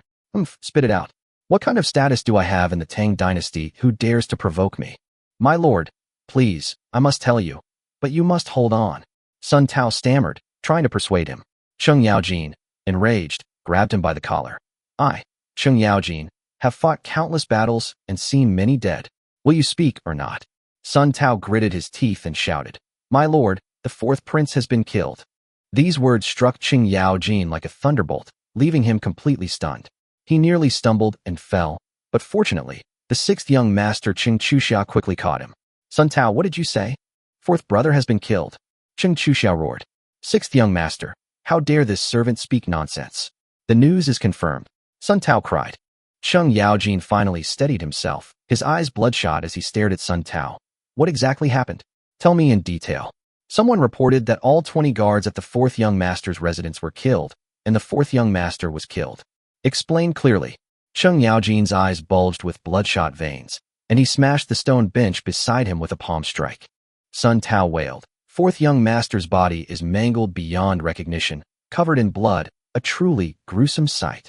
Spit it out. What kind of status do I have in the Tang dynasty? Who dares to provoke me? My lord, please, I must tell you, but you must hold on. Sun Tao stammered, trying to persuade him. Cheng Yaojin, enraged, grabbed him by the collar. I, Cheng Yaojin, have fought countless battles and seen many dead. Will you speak or not? Sun Tao gritted his teeth and shouted, My lord, the fourth prince has been killed. These words struck Cheng Yaojin like a thunderbolt, leaving him completely stunned. He nearly stumbled and fell, but fortunately, the sixth young master Cheng Chuxia quickly caught him. Sun Tao, what did you say? Fourth brother has been killed. Cheng Chuxia roared. Sixth young master, how dare this servant speak nonsense? The news is confirmed. Sun Tao cried. Cheng Yaojin finally steadied himself, his eyes bloodshot as he stared at Sun Tao. What exactly happened? Tell me in detail. Someone reported that all 20 guards at the fourth young master's residence were killed, and the fourth young master was killed. Explain clearly. Cheng Yaojin's eyes bulged with bloodshot veins, and he smashed the stone bench beside him with a palm strike. Sun Tao wailed. Fourth young master's body is mangled beyond recognition, covered in blood, a truly gruesome sight.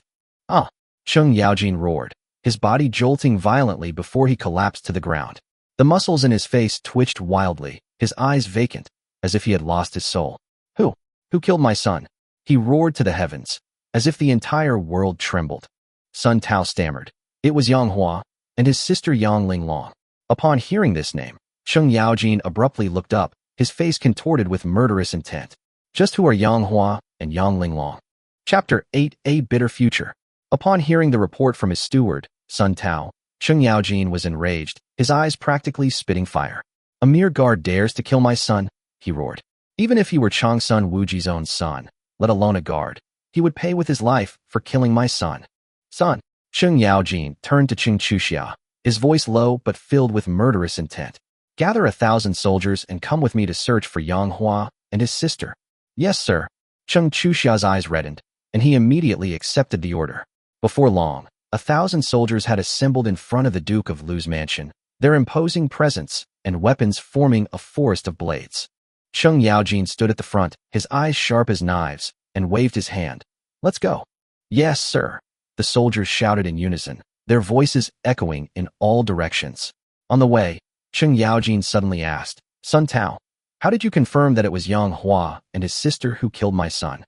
Ah! Cheng Yaojin roared, his body jolting violently before he collapsed to the ground. The muscles in his face twitched wildly, his eyes vacant, as if he had lost his soul. Who? Who killed my son? He roared to the heavens, as if the entire world trembled. Sun Tao stammered. It was Yang Hua, and his sister Yang Linglong. Upon hearing this name, Cheng Yaojin abruptly looked up, his face contorted with murderous intent. Just who are Yang Hua and Yang Linglong? Chapter 8: A Bitter Future. Upon hearing the report from his steward, Sun Tao, Cheng Yaojin was enraged, his eyes practically spitting fire. A mere guard dares to kill my son, he roared. Even if he were Changsun Wuji's own son, let alone a guard, he would pay with his life for killing my son. Son! Cheng Yaojin turned to Cheng Chuxia, his voice low but filled with murderous intent. Gather 1,000 soldiers and come with me to search for Yang Hua and his sister. Yes, sir. Cheng Chuxia's eyes reddened, and he immediately accepted the order. Before long, 1,000 soldiers had assembled in front of the Duke of Lu's mansion, their imposing presence and weapons forming a forest of blades. Cheng Yaojin stood at the front, his eyes sharp as knives, and waved his hand. Let's go. Yes, sir. The soldiers shouted in unison, their voices echoing in all directions. On the way, Cheng Yaojin suddenly asked, Sun Tao, how did you confirm that it was Yang Hua and his sister who killed my son?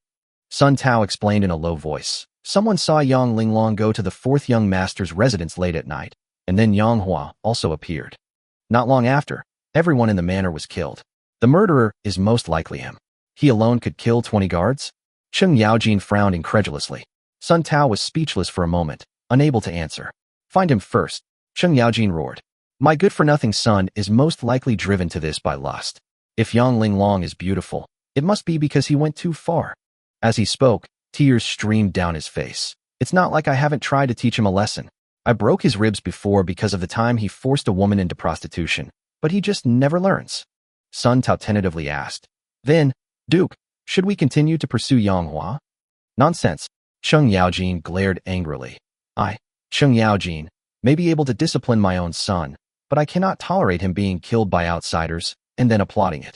Sun Tao explained in a low voice. Someone saw Yang Linglong go to the 4th young master's residence late at night, and then Yang Hua also appeared. Not long after, everyone in the manor was killed. The murderer is most likely him. He alone could kill 20 guards? Cheng Yaojin frowned incredulously. Sun Tao was speechless for a moment, unable to answer. Find him first, Cheng Yaojin roared. My good-for-nothing son is most likely driven to this by lust. If Yang Linglong is beautiful, it must be because he went too far. As he spoke, tears streamed down his face. It's not like I haven't tried to teach him a lesson. I broke his ribs before because of the time he forced a woman into prostitution, but he just never learns. Sun Tao tentatively asked. Then, Duke, should we continue to pursue Yang Hua? Nonsense. Cheng Yaojin glared angrily. I, Cheng Yaojin, may be able to discipline my own son, but I cannot tolerate him being killed by outsiders and then applauding it.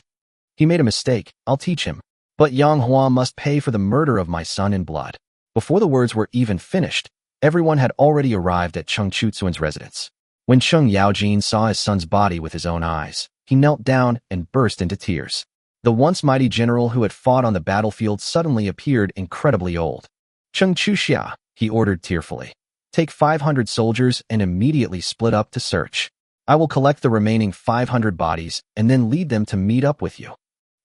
He made a mistake, I'll teach him. But Yang Hua must pay for the murder of my son in blood. Before the words were even finished, everyone had already arrived at Cheng Chutsuan's residence. When Cheng Yaojin saw his son's body with his own eyes, he knelt down and burst into tears. The once mighty general who had fought on the battlefield suddenly appeared incredibly old. Cheng Chuxia, he ordered tearfully. Take 500 soldiers and immediately split up to search. I will collect the remaining 500 bodies and then lead them to meet up with you.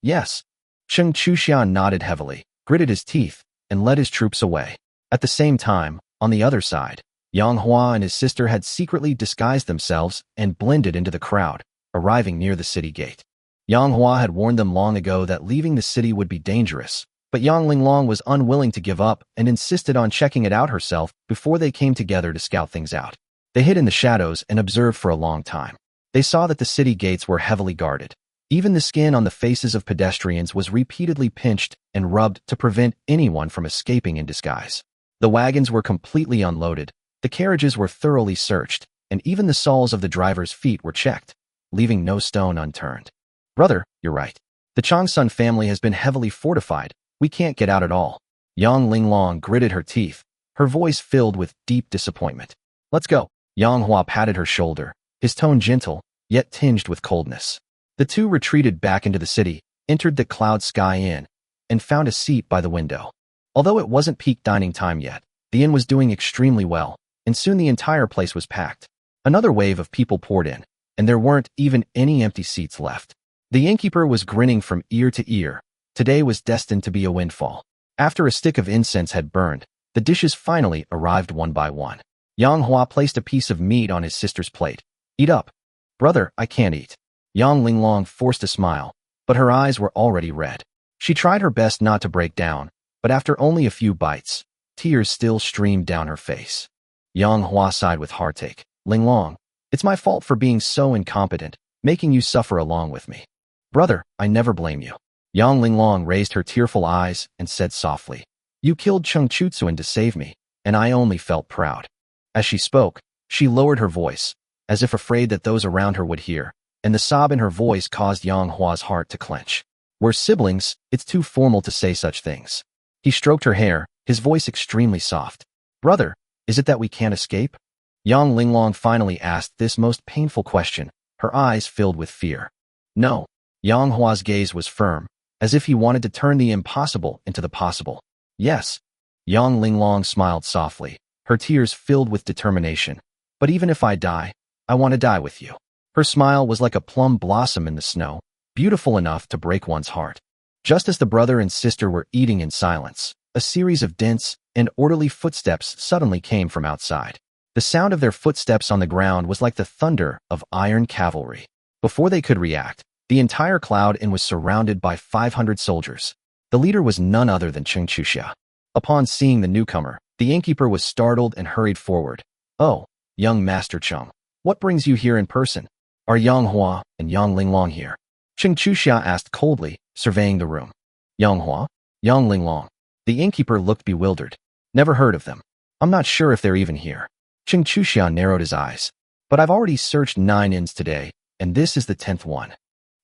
Yes. Cheng Chuxia nodded heavily, gritted his teeth, and led his troops away. At the same time, on the other side, Yang Hua and his sister had secretly disguised themselves and blended into the crowd, arriving near the city gate. Yang Hua had warned them long ago that leaving the city would be dangerous, but Yang Linglong was unwilling to give up and insisted on checking it out herself before they came together to scout things out. They hid in the shadows and observed for a long time. They saw that the city gates were heavily guarded. Even the skin on the faces of pedestrians was repeatedly pinched and rubbed to prevent anyone from escaping in disguise. The wagons were completely unloaded, the carriages were thoroughly searched, and even the soles of the driver's feet were checked, leaving no stone unturned. Brother, you're right. The Changsun family has been heavily fortified. We can't get out at all. Yang Linglong gritted her teeth, her voice filled with deep disappointment. Let's go. Yang Hua patted her shoulder, his tone gentle, yet tinged with coldness. The two retreated back into the city, entered the Cloud Sky Inn, and found a seat by the window. Although it wasn't peak dining time yet, the inn was doing extremely well, and soon the entire place was packed. Another wave of people poured in, and there weren't even any empty seats left. The innkeeper was grinning from ear to ear. Today was destined to be a windfall. After a stick of incense had burned, the dishes finally arrived one by one. Yang Hua placed a piece of meat on his sister's plate. Eat up. Brother, I can't eat. Yang Linglong forced a smile, but her eyes were already red. She tried her best not to break down, but after only a few bites, tears still streamed down her face. Yang Hua sighed with heartache. Linglong, it's my fault for being so incompetent, making you suffer along with me. Brother, I never blame you. Yang Linglong raised her tearful eyes and said softly, You killed Cheng Chutsuan to save me, and I only felt proud. As she spoke, she lowered her voice, as if afraid that those around her would hear, and the sob in her voice caused Yang Hua's heart to clench. We're siblings, it's too formal to say such things. He stroked her hair, his voice extremely soft. Brother, is it that we can't escape? Yang Linglong finally asked this most painful question, her eyes filled with fear. No. Yang Hua's gaze was firm, as if he wanted to turn the impossible into the possible. Yes. Yang Linglong smiled softly, her tears filled with determination. But even if I die, I want to die with you. Her smile was like a plum blossom in the snow, beautiful enough to break one's heart. Just as the brother and sister were eating in silence, a series of dense and orderly footsteps suddenly came from outside. The sound of their footsteps on the ground was like the thunder of iron cavalry. Before they could react, the entire cloud was surrounded by 500 soldiers. The leader was none other than Cheng Chuxia. Upon seeing the newcomer, the innkeeper was startled and hurried forward. Oh, young Master Cheng, what brings you here in person? Are Yang Hua and Yang Linglong here? Cheng Chuxia asked coldly, surveying the room. Yang Hua? Yang Linglong. The innkeeper looked bewildered. Never heard of them. I'm not sure if they're even here. Cheng Chuxia narrowed his eyes. But I've already searched 9 inns today, and this is the 10th one.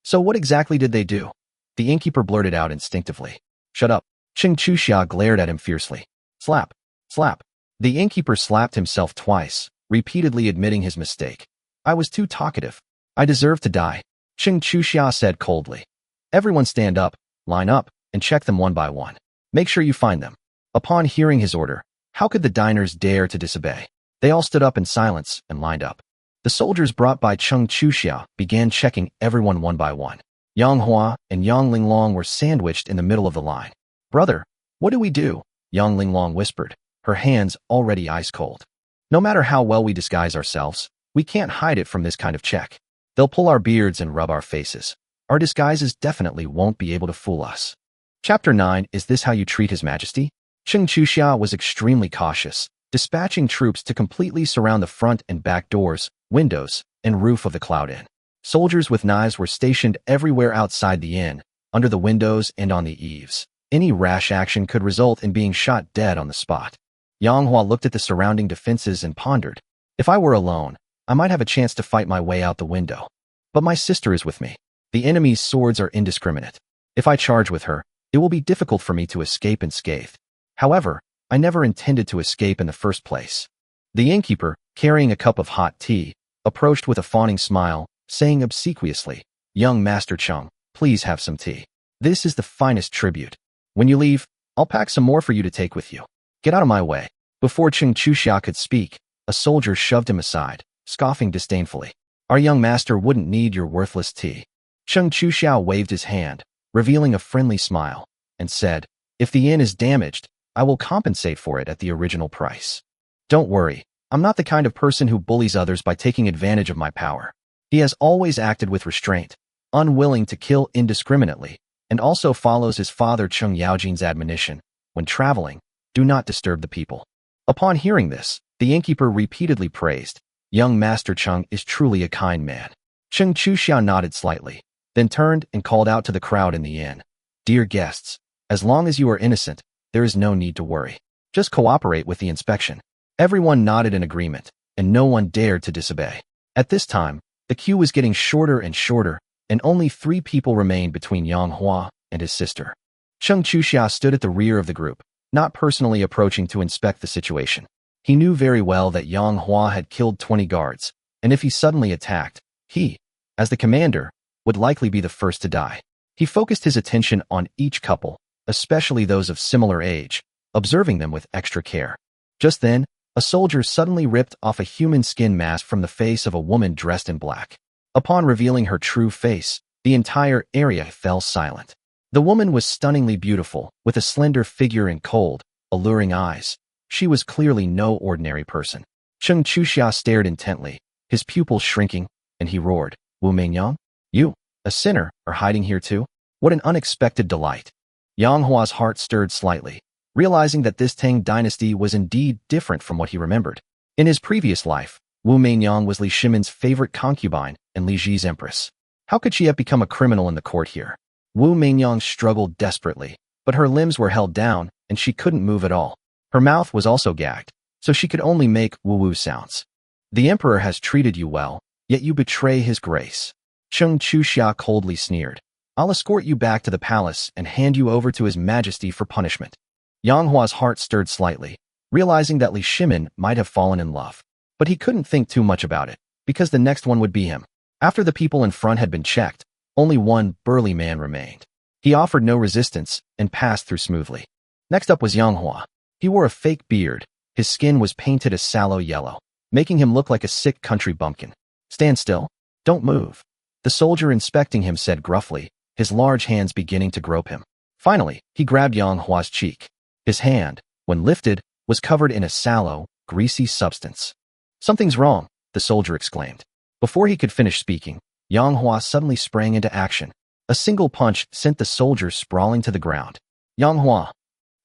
So what exactly did they do? The innkeeper blurted out instinctively. Shut up. Cheng Chuxia glared at him fiercely. Slap. Slap. The innkeeper slapped himself twice, repeatedly admitting his mistake. I was too talkative. I deserve to die. Cheng Chuxia said coldly. Everyone stand up, line up, and check them one by one. Make sure you find them. Upon hearing his order, how could the diners dare to disobey? They all stood up in silence and lined up. The soldiers brought by Cheng Chuxia began checking everyone one by one. Yang Hua and Yang Linglong were sandwiched in the middle of the line. Brother, what do we do? Yang Linglong whispered, her hands already ice cold. No matter how well we disguise ourselves, we can't hide it from this kind of check. They'll pull our beards and rub our faces. Our disguises definitely won't be able to fool us. Chapter 9. Is this how you treat His Majesty? Cheng Chuxia was extremely cautious, dispatching troops to completely surround the front and back doors, windows, and roof of the Cloud Inn. Soldiers with knives were stationed everywhere outside the inn, under the windows and on the eaves. Any rash action could result in being shot dead on the spot. Yang Hua looked at the surrounding defenses and pondered. If I were alone, I might have a chance to fight my way out the window. But my sister is with me. The enemy's swords are indiscriminate. If I charge with her, it will be difficult for me to escape unscathed. However, I never intended to escape in the first place. The innkeeper, carrying a cup of hot tea, approached with a fawning smile, saying obsequiously, Young Master Cheng, please have some tea. This is the finest tribute. When you leave, I'll pack some more for you to take with you. Get out of my way. Before Cheng Chuxia could speak, a soldier shoved him aside, scoffing disdainfully. Our young master wouldn't need your worthless tea. Cheng Chuxia waved his hand, revealing a friendly smile, and said, If the inn is damaged, I will compensate for it at the original price. Don't worry, I'm not the kind of person who bullies others by taking advantage of my power. He has always acted with restraint, unwilling to kill indiscriminately, and also follows his father Cheng Yaojin's admonition, when traveling, do not disturb the people. Upon hearing this, the innkeeper repeatedly praised, Young Master Cheng is truly a kind man. Cheng Chuxia nodded slightly, then turned and called out to the crowd in the inn. Dear guests, as long as you are innocent, there is no need to worry. Just cooperate with the inspection. Everyone nodded in agreement, and no one dared to disobey. At this time, the queue was getting shorter and shorter, and only 3 people remained between Yang Hua and his sister. Cheng Chuxia stood at the rear of the group, not personally approaching to inspect the situation. He knew very well that Yang Hua had killed 20 guards, and if he suddenly attacked, he, as the commander, would likely be the first to die. He focused his attention on each couple, especially those of similar age, observing them with extra care. Just then, a soldier suddenly ripped off a human skin mask from the face of a woman dressed in black. Upon revealing her true face, the entire area fell silent. The woman was stunningly beautiful, with a slender figure and cold, alluring eyes. She was clearly no ordinary person. Cheng Chuxia stared intently, his pupils shrinking, and he roared, Wu Mingyang? You, a sinner, are hiding here too? What an unexpected delight. Yang Hua's heart stirred slightly, realizing that this Tang dynasty was indeed different from what he remembered. In his previous life, Wu Mingyang was Li Shimin's favorite concubine and Li Ji's empress. How could she have become a criminal in the court here? Wu Mingyang struggled desperately, but her limbs were held down and she couldn't move at all. Her mouth was also gagged, so she could only make woo-woo sounds. The emperor has treated you well, yet you betray his grace. Cheng Chuxia coldly sneered. I'll escort you back to the palace and hand you over to His Majesty for punishment. Yang Hua's heart stirred slightly, realizing that Li Shimin might have fallen in love. But he couldn't think too much about it, because the next one would be him. After the people in front had been checked, only one burly man remained. He offered no resistance and passed through smoothly. Next up was Yang Hua. He wore a fake beard. His skin was painted a sallow yellow, making him look like a sick country bumpkin. "Stand still. Don't move," the soldier inspecting him said gruffly, his large hands beginning to grope him. Finally, he grabbed Yang Hua's cheek. His hand, when lifted, was covered in a sallow, greasy substance. "Something's wrong," the soldier exclaimed. Before he could finish speaking, Yang Hua suddenly sprang into action. A single punch sent the soldier sprawling to the ground. "Yang Hua!"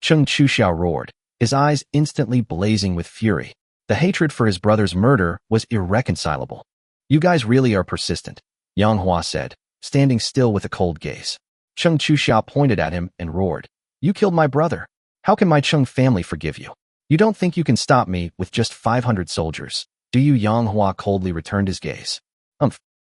Cheng Chuxiao roared, his eyes instantly blazing with fury. The hatred for his brother's murder was irreconcilable. "You guys really are persistent," Yang Hua said, standing still with a cold gaze. Cheng Chuxiao pointed at him and roared, "You killed my brother. How can my Cheng family forgive you? You don't think you can stop me with just 500 soldiers, do you?" Yang Hua coldly returned his gaze.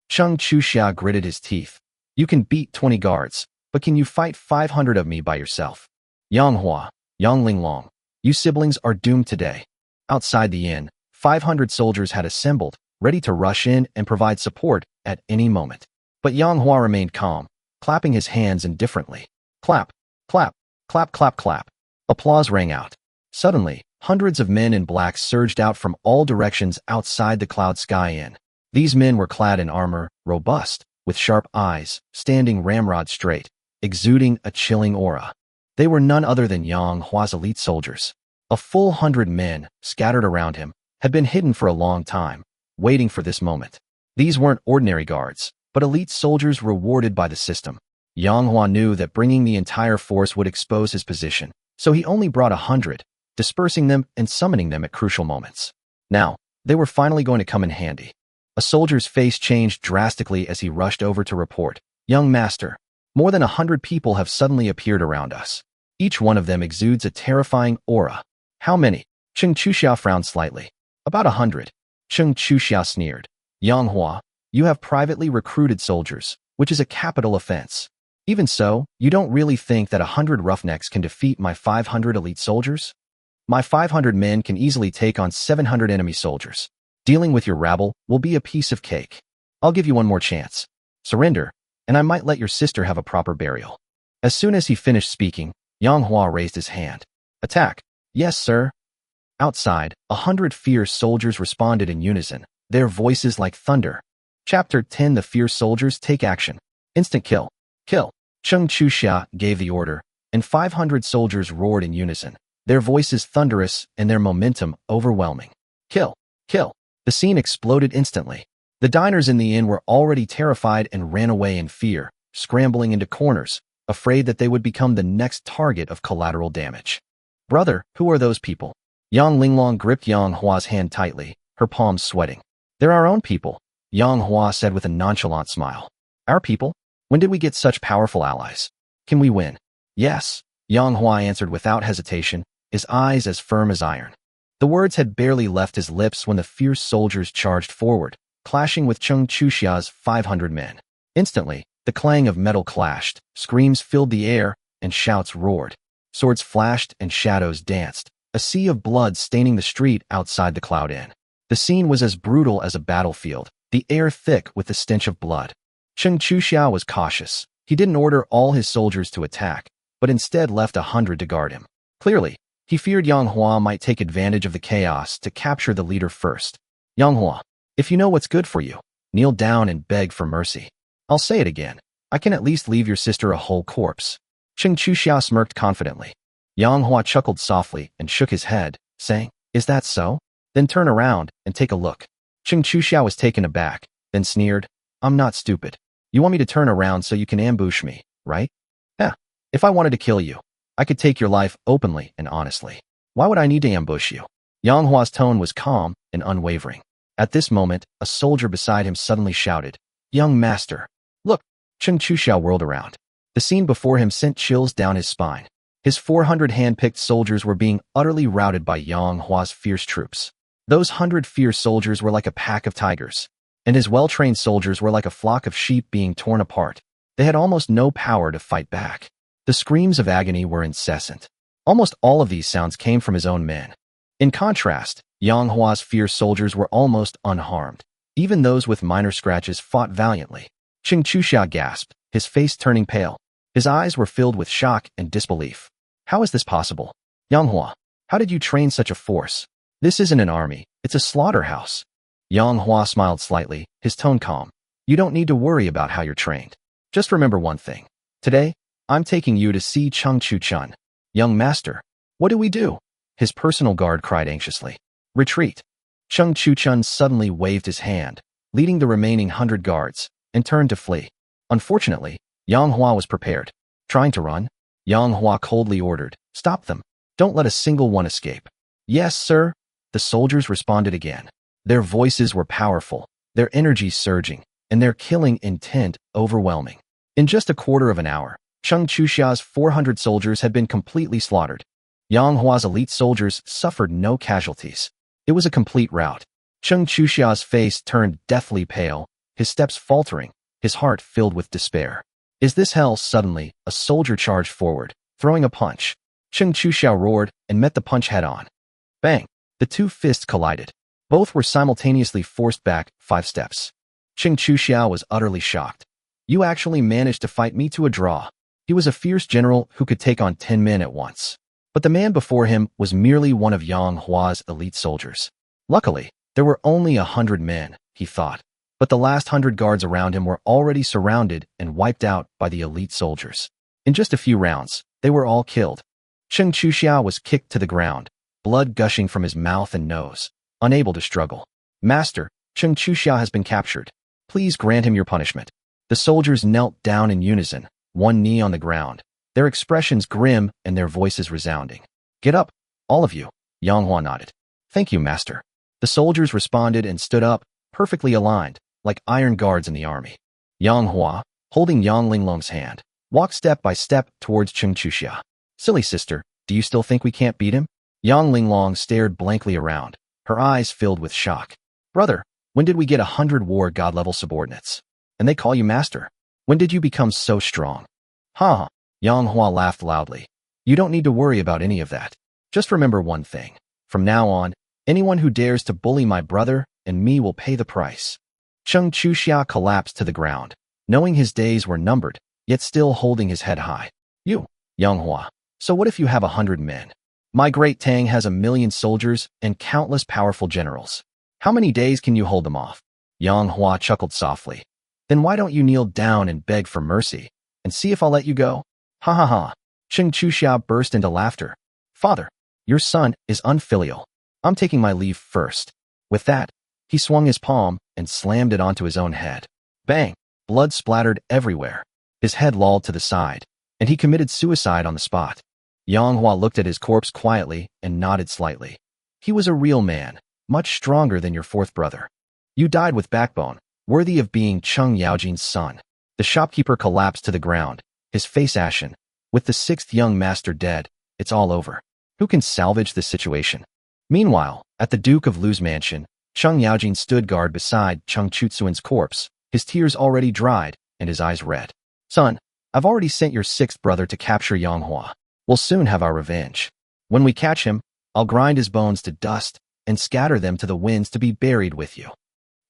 Cheng Chuxiao gritted his teeth. "You can beat 20 guards, but can you fight 500 of me by yourself?" "Yang Hua, Yang Linglong, you siblings are doomed today." Outside the inn, 500 soldiers had assembled, ready to rush in and provide support at any moment. But Yang Hua remained calm, clapping his hands indifferently. Clap, clap, clap, clap, clap. Applause rang out. Suddenly, hundreds of men in black surged out from all directions outside the Cloud Sky Inn. These men were clad in armor, robust, with sharp eyes, standing ramrod straight, exuding a chilling aura. They were none other than Yang Hua's elite soldiers. A full 100 men, scattered around him, had been hidden for a long time, waiting for this moment. These weren't ordinary guards, but elite soldiers rewarded by the system. Yang Hua knew that bringing the entire force would expose his position, so he only brought 100, dispersing them and summoning them at crucial moments. Now, they were finally going to come in handy. A soldier's face changed drastically as he rushed over to report, "Young master, more than 100 people have suddenly appeared around us. Each one of them exudes a terrifying aura." "How many?" Cheng Chuxiao frowned slightly. "About 100. Cheng Chuxiao sneered. "Yang Hua, you have privately recruited soldiers, which is a capital offense. Even so, you don't really think that 100 roughnecks can defeat my 500 elite soldiers? My 500 men can easily take on 700 enemy soldiers. Dealing with your rabble will be a piece of cake. I'll give you one more chance. Surrender, and I might let your sister have a proper burial." As soon as he finished speaking, Yang Hua raised his hand. "Attack." "Yes, sir." Outside, 100 fierce soldiers responded in unison, their voices like thunder. Chapter 10. The fierce soldiers take action. Instant kill. Kill. Cheng Chuxia gave the order, and 500 soldiers roared in unison, their voices thunderous and their momentum overwhelming. Kill. Kill. The scene exploded instantly. The diners in the inn were already terrified and ran away in fear, scrambling into corners, afraid that they would become the next target of collateral damage. "Brother, who are those people?" Yang Linglong gripped Yang Hua's hand tightly, her palms sweating. "They're our own people," Yang Hua said with a nonchalant smile. "Our people? When did we get such powerful allies? Can we win?" "Yes," Yang Hua answered without hesitation, his eyes as firm as iron. The words had barely left his lips when the fierce soldiers charged forward, clashing with Cheng Chuxia's 500 men. Instantly, the clang of metal clashed, screams filled the air, and shouts roared. Swords flashed and shadows danced, a sea of blood staining the street outside the Cloud Inn. The scene was as brutal as a battlefield, the air thick with the stench of blood. Cheng Chuxia was cautious. He didn't order all his soldiers to attack, but instead left 100 to guard him. Clearly, he feared Yang Hua might take advantage of the chaos to capture the leader first. "Yang Hua, if you know what's good for you, kneel down and beg for mercy. I'll say it again. I can at least leave your sister a whole corpse." Cheng Chuxia smirked confidently. Yang Hua chuckled softly and shook his head, saying, "Is that so? Then turn around and take a look." Cheng Chuxia was taken aback, then sneered, "I'm not stupid. You want me to turn around so you can ambush me, right? Yeah. If I wanted to kill you, I could take your life openly and honestly. Why would I need to ambush you?" Yang Hua's tone was calm and unwavering. At this moment, a soldier beside him suddenly shouted, "Young master, look!" Cheng Chuxiao whirled around. The scene before him sent chills down his spine. His 400 hand-picked soldiers were being utterly routed by Yang Hua's fierce troops. Those 100 fierce soldiers were like a pack of tigers, and his well-trained soldiers were like a flock of sheep being torn apart. They had almost no power to fight back. The screams of agony were incessant. Almost all of these sounds came from his own men. In contrast, Yang Hua's fierce soldiers were almost unharmed. Even those with minor scratches fought valiantly. Qing Chuxia gasped, his face turning pale. His eyes were filled with shock and disbelief. How is this possible? Yang Hua, how did you train such a force? This isn't an army, it's a slaughterhouse. Yang Hua smiled slightly, his tone calm. You don't need to worry about how you're trained. Just remember one thing. Today, I'm taking you to see Cheng Chu-chun. Young master, what do we do? His personal guard cried anxiously. Retreat. Cheng Chu-chun suddenly waved his hand, leading the remaining 100 guards, and turned to flee. Unfortunately, Yang Hua was prepared. Trying to run? Yang Hua coldly ordered, stop them. Don't let a single one escape. Yes, sir. The soldiers responded again. Their voices were powerful, their energy surging, and their killing intent overwhelming. In just a quarter of an hour, Cheng Chuxia's 400 soldiers had been completely slaughtered. Yang Hua's elite soldiers suffered no casualties. It was a complete rout. Cheng Chuxia's face turned deathly pale, his steps faltering, his heart filled with despair. Is this hell? Suddenly, a soldier charged forward, throwing a punch. Cheng Chuxia roared and met the punch head-on. Bang! The two fists collided. Both were simultaneously forced back 5 steps. Cheng Chuxia was utterly shocked. You actually managed to fight me to a draw. He was a fierce general who could take on 10 men at once. But the man before him was merely one of Yang Hua's elite soldiers. Luckily, there were only 100 men, he thought. But the last 100 guards around him were already surrounded and wiped out by the elite soldiers. In just a few rounds, they were all killed. Cheng Chuxia was kicked to the ground, blood gushing from his mouth and nose, unable to struggle. Master, Cheng Chuxia has been captured. Please grant him your punishment. The soldiers knelt down in unison, one knee on the ground, their expressions grim and their voices resounding. Get up, all of you. Yang Hua nodded. Thank you, master. The soldiers responded and stood up, perfectly aligned, like iron guards in the army. Yang Hua, holding Yang Linglong's hand, walked step by step towards Cheng Chuxia. Silly sister, do you still think we can't beat him? Yang Linglong stared blankly around, her eyes filled with shock. Brother, when did we get 100 war god-level subordinates? And they call you master. When did you become so strong? Ha! Yang Hua laughed loudly. You don't need to worry about any of that. Just remember one thing. From now on, anyone who dares to bully my brother and me will pay the price. Cheng Chuxia collapsed to the ground, knowing his days were numbered, yet still holding his head high. You, Yang Hua. So what if you have 100 men? My great Tang has 1,000,000 soldiers and countless powerful generals. How many days can you hold them off? Yang Hua chuckled softly. Then why don't you kneel down and beg for mercy, and see if I'll let you go? Ha ha ha. Cheng Chuxia burst into laughter. Father, your son is unfilial. I'm taking my leave first. With that, he swung his palm and slammed it onto his own head. Bang! Blood splattered everywhere. His head lolled to the side, and he committed suicide on the spot. Yang Hua looked at his corpse quietly and nodded slightly. He was a real man, much stronger than your fourth brother. You died with backbone, worthy of being Cheng Yaojin's son. The shopkeeper collapsed to the ground, his face ashen. With the 6th young master dead, it's all over. Who can salvage this situation? Meanwhile, at the Duke of Lu's mansion, Cheng Yaojin stood guard beside Cheng Chutsuan's corpse, his tears already dried and his eyes red. Son, I've already sent your 6th brother to capture Yang Hua. We'll soon have our revenge. When we catch him, I'll grind his bones to dust and scatter them to the winds to be buried with you.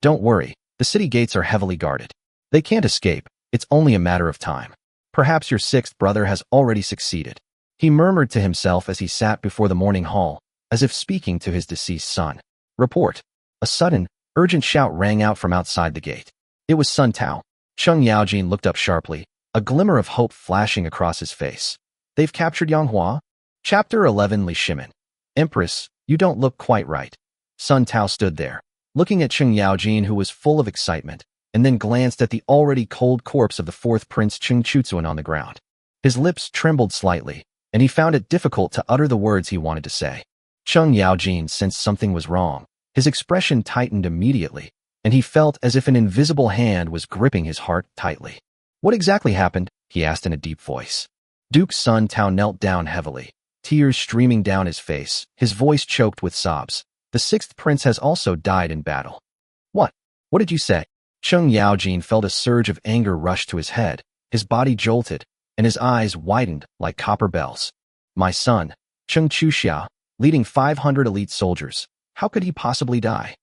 Don't worry, the city gates are heavily guarded. They can't escape, it's only a matter of time. Perhaps your 6th brother has already succeeded. He murmured to himself as he sat before the morning hall, as if speaking to his deceased son. Report. A sudden, urgent shout rang out from outside the gate. It was Sun Tao. Cheng Yaojin looked up sharply, a glimmer of hope flashing across his face. They've captured Yang Hua? Chapter 11. Li Shimin. Empress, you don't look quite right. Sun Tao stood there, looking at Cheng Yaojin, who was full of excitement, and then glanced at the already cold corpse of the 4th Prince Cheng Chutsuan on the ground. His lips trembled slightly, and he found it difficult to utter the words he wanted to say. Cheng Yaojin sensed something was wrong. His expression tightened immediately, and he felt as if an invisible hand was gripping his heart tightly. What exactly happened? He asked in a deep voice. Duke Sun Tao knelt down heavily, tears streaming down his face, his voice choked with sobs. The 6th prince has also died in battle. What? What did you say? Cheng Yaojin felt a surge of anger rush to his head, his body jolted, and his eyes widened like copper bells. My son, Cheng Chuxiao, leading 500 elite soldiers. How could he possibly die?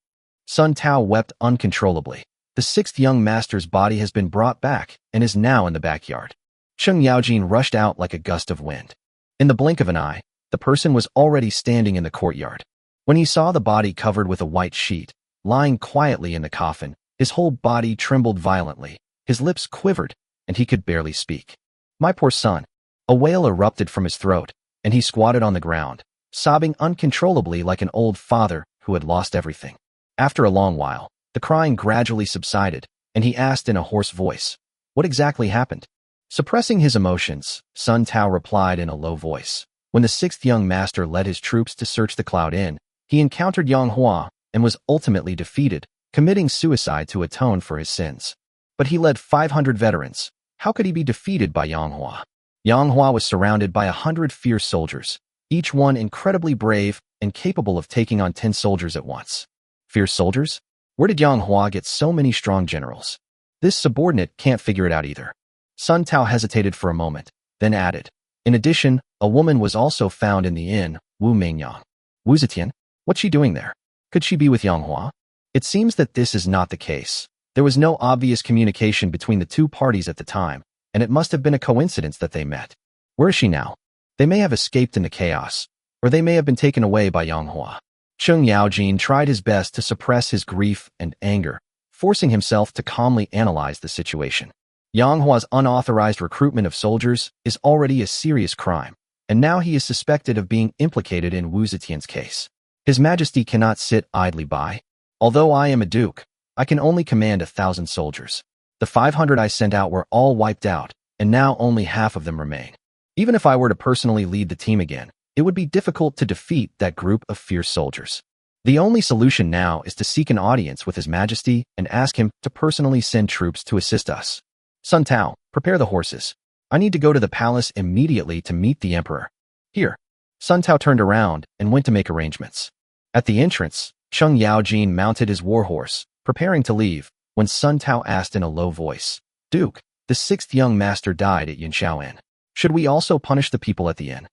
Sun Tao wept uncontrollably. The sixth young master's body has been brought back and is now in the backyard. Cheng Yaojin rushed out like a gust of wind. In the blink of an eye, the person was already standing in the courtyard. When he saw the body covered with a white sheet, lying quietly in the coffin, his whole body trembled violently, his lips quivered, and he could barely speak. My poor son. A wail erupted from his throat, and he squatted on the ground, sobbing uncontrollably like an old father who had lost everything. After a long while, the crying gradually subsided, and he asked in a hoarse voice, "What exactly happened?" Suppressing his emotions, Sun Tao replied in a low voice. When the sixth young master led his troops to search the Cloud Inn, he encountered Yang Hua and was ultimately defeated, committing suicide to atone for his sins. But he led 500 veterans. How could he be defeated by Yang Hua? Yang Hua was surrounded by 100 fierce soldiers, each one incredibly brave and capable of taking on 10 soldiers at once. Fierce soldiers? Where did Yang Hua get so many strong generals? This subordinate can't figure it out either. Sun Tao hesitated for a moment, then added, "In addition, a woman was also found in the inn, Wu Mingyang. Wu Zetian? What's she doing there? Could she be with Yang Hua?" It seems that this is not the case. There was no obvious communication between the two parties at the time, and it must have been a coincidence that they met. Where is she now? They may have escaped in the chaos, or they may have been taken away by Yang Hua. Cheng Yaojin tried his best to suppress his grief and anger, forcing himself to calmly analyze the situation. Yang Hua's unauthorized recruitment of soldiers is already a serious crime, and now he is suspected of being implicated in Wu Zetian's case. His Majesty cannot sit idly by. Although I am a duke, I can only command 1,000 soldiers. The 500 I sent out were all wiped out, and now only half of them remain. Even if I were to personally lead the team again, it would be difficult to defeat that group of fierce soldiers. The only solution now is to seek an audience with His Majesty and ask him to personally send troops to assist us. Sun Tao, prepare the horses. I need to go to the palace immediately to meet the emperor. Here. Sun Tao turned around and went to make arrangements. At the entrance, Cheng Yaojin mounted his warhorse, preparing to leave, when Sun Tao asked in a low voice, "Duke, the sixth young master died at Yinxiao Inn. Should we also punish the people at the inn?"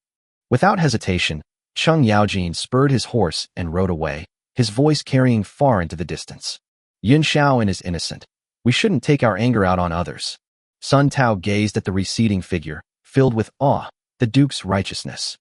Without hesitation, Cheng Yaojin spurred his horse and rode away, his voice carrying far into the distance. Yinxiao Inn is innocent. We shouldn't take our anger out on others. Sun Tao gazed at the receding figure, filled with awe, the duke's righteousness.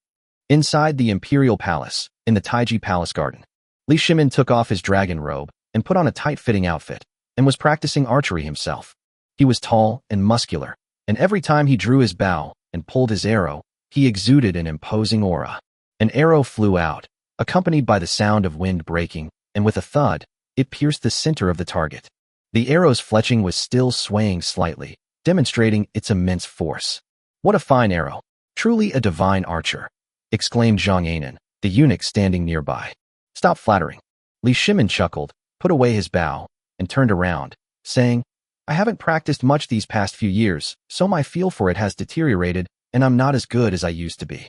Inside the imperial palace, in the Taiji Palace garden, Li Shimin took off his dragon robe and put on a tight-fitting outfit, and was practicing archery himself. He was tall and muscular, and every time he drew his bow and pulled his arrow, he exuded an imposing aura. An arrow flew out, accompanied by the sound of wind breaking, and with a thud, it pierced the center of the target. The arrow's fletching was still swaying slightly, demonstrating its immense force. "What a fine arrow! Truly a divine archer!" exclaimed Zhang Anan, the eunuch standing nearby. "Stop flattering." Li Shimin chuckled, put away his bow, and turned around, saying, "I haven't practiced much these past few years, so my feel for it has deteriorated, and I'm not as good as I used to be."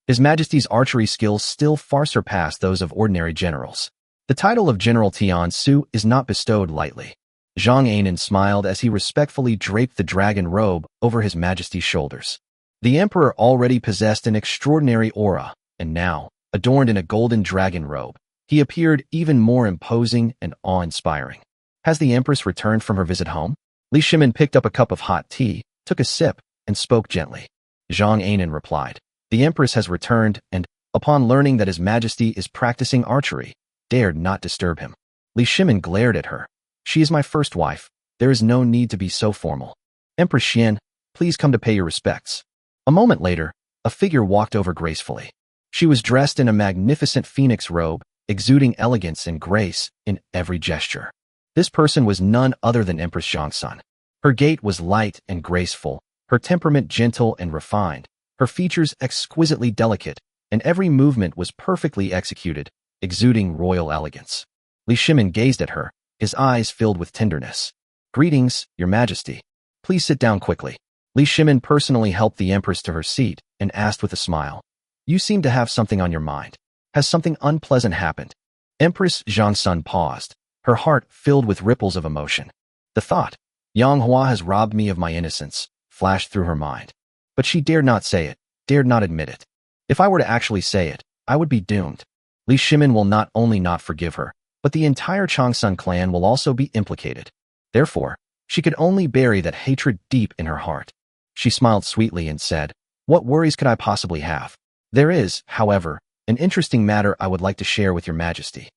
His Majesty's archery skills still far surpass those of ordinary generals. The title of General Tian Su is not bestowed lightly. Zhang Anan smiled as he respectfully draped the dragon robe over His Majesty's shoulders. The emperor already possessed an extraordinary aura, and now, adorned in a golden dragon robe, he appeared even more imposing and awe-inspiring. Has the Empress returned from her visit home? Li Shimin picked up a cup of hot tea, took a sip, and spoke gently. Zhang Anan replied, "The Empress has returned and, upon learning that His Majesty is practicing archery, dared not disturb him." Li Shimin glared at her. "She is my first wife. There is no need to be so formal. Empress Xian, please come to pay your respects." A moment later, a figure walked over gracefully. She was dressed in a magnificent phoenix robe, exuding elegance and grace in every gesture. This person was none other than Empress Zhangsun. Her gait was light and graceful, her temperament gentle and refined, her features exquisitely delicate, and every movement was perfectly executed, exuding royal elegance. Li Shimin gazed at her, his eyes filled with tenderness. "Greetings, Your Majesty. Please sit down quickly." Li Shimin personally helped the Empress to her seat and asked with a smile, "You seem to have something on your mind. Has something unpleasant happened?" Empress Zhangsun paused, her heart filled with ripples of emotion. The thought, "Yang Hua has robbed me of my innocence," flashed through her mind. But she dared not say it, dared not admit it. If I were to actually say it, I would be doomed. Li Shimin will not only not forgive her, but the entire Changsun clan will also be implicated. Therefore, she could only bury that hatred deep in her heart. She smiled sweetly and said, "What worries could I possibly have? There is, however, an interesting matter I would like to share with your majesty."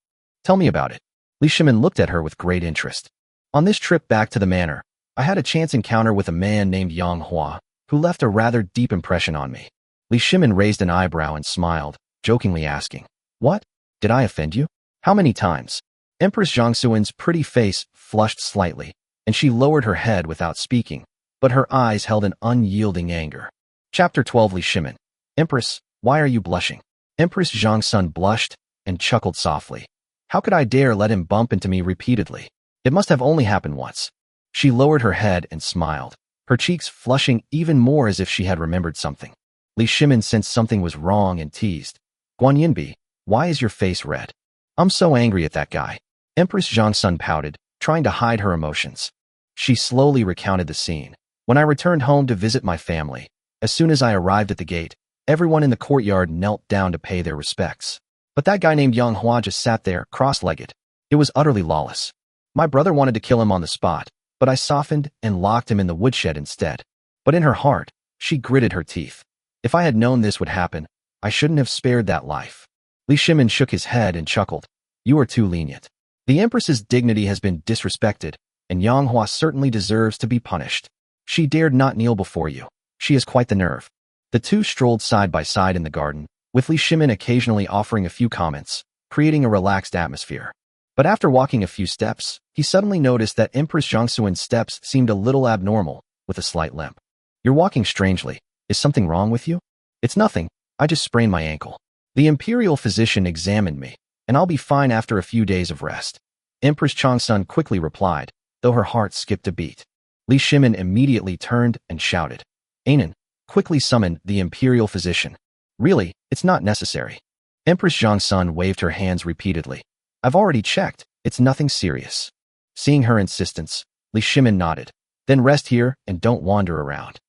"Tell me about it." Li Shimin looked at her with great interest. "On this trip back to the manor, I had a chance encounter with a man named Yang Hua, who left a rather deep impression on me." Li Shimin raised an eyebrow and smiled, jokingly asking, "What? Did I offend you? How many times?" Empress Zhongxuan's pretty face flushed slightly, and she lowered her head without speaking, but her eyes held an unyielding anger. Chapter 12. Li Shimin. "Empress, why are you blushing?" Empress Zhongxun blushed and chuckled softly. "How could I dare let him bump into me repeatedly? It must have only happened once." She lowered her head and smiled, her cheeks flushing even more as if she had remembered something. Li Shimin sensed something was wrong and teased. "Guanyinbi, why is your face red?" "I'm so angry at that guy." Empress Zhongxun pouted, trying to hide her emotions. She slowly recounted the scene. "When I returned home to visit my family, as soon as I arrived at the gate, everyone in the courtyard knelt down to pay their respects. But that guy named Yang Hua just sat there, cross-legged. It was utterly lawless. My brother wanted to kill him on the spot, but I softened and locked him in the woodshed instead." But in her heart, she gritted her teeth. "If I had known this would happen, I shouldn't have spared that life." Li Shimin shook his head and chuckled. "You are too lenient. The Empress's dignity has been disrespected, and Yang Hua certainly deserves to be punished. She dared not kneel before you. She has quite the nerve." The two strolled side by side in the garden, with Li Shimin occasionally offering a few comments, creating a relaxed atmosphere. But after walking a few steps, he suddenly noticed that Empress Zhongxuan's steps seemed a little abnormal, with a slight limp. "You're walking strangely. Is something wrong with you?" "It's nothing. I just sprained my ankle. The imperial physician examined me, and I'll be fine after a few days of rest." Empress Changsun quickly replied, though her heart skipped a beat. Li Shimin immediately turned and shouted, "Anan, quickly summon the imperial physician." "Really, it's not necessary." Empress Zhongxun waved her hands repeatedly. "I've already checked. It's nothing serious." Seeing her insistence, Li Shimin nodded. "Then rest here and don't wander around."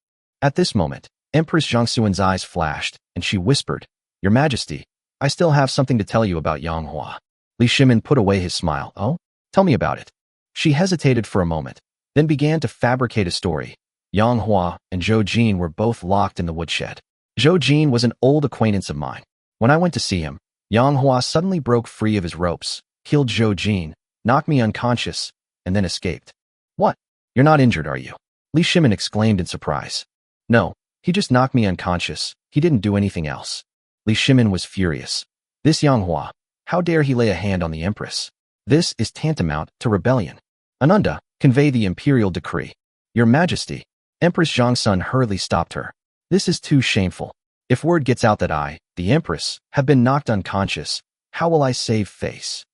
At this moment, Empress Zhongxuan's eyes flashed, and she whispered, "Your Majesty, I still have something to tell you about Yang Hua." Li Shimin put away his smile. "Oh? Tell me about it." She hesitated for a moment, then began to fabricate a story. Yang Hua and Zhou Jin were both locked in the woodshed. Zhou Jin was an old acquaintance of mine. When I went to see him, Yang Hua suddenly broke free of his ropes, killed Zhou Jin, knocked me unconscious, and then escaped. "What? You're not injured, are you?" Li Shimin exclaimed in surprise. "No, he just knocked me unconscious. He didn't do anything else." Li Shimin was furious. This Yang Hua, how dare he lay a hand on the Empress? This is tantamount to rebellion. "Ananda, convey the imperial decree." "Your Majesty." Empress Zhongxun hurriedly stopped her. "This is too shameful. If word gets out that I, the Empress, have been knocked unconscious, how will I save face?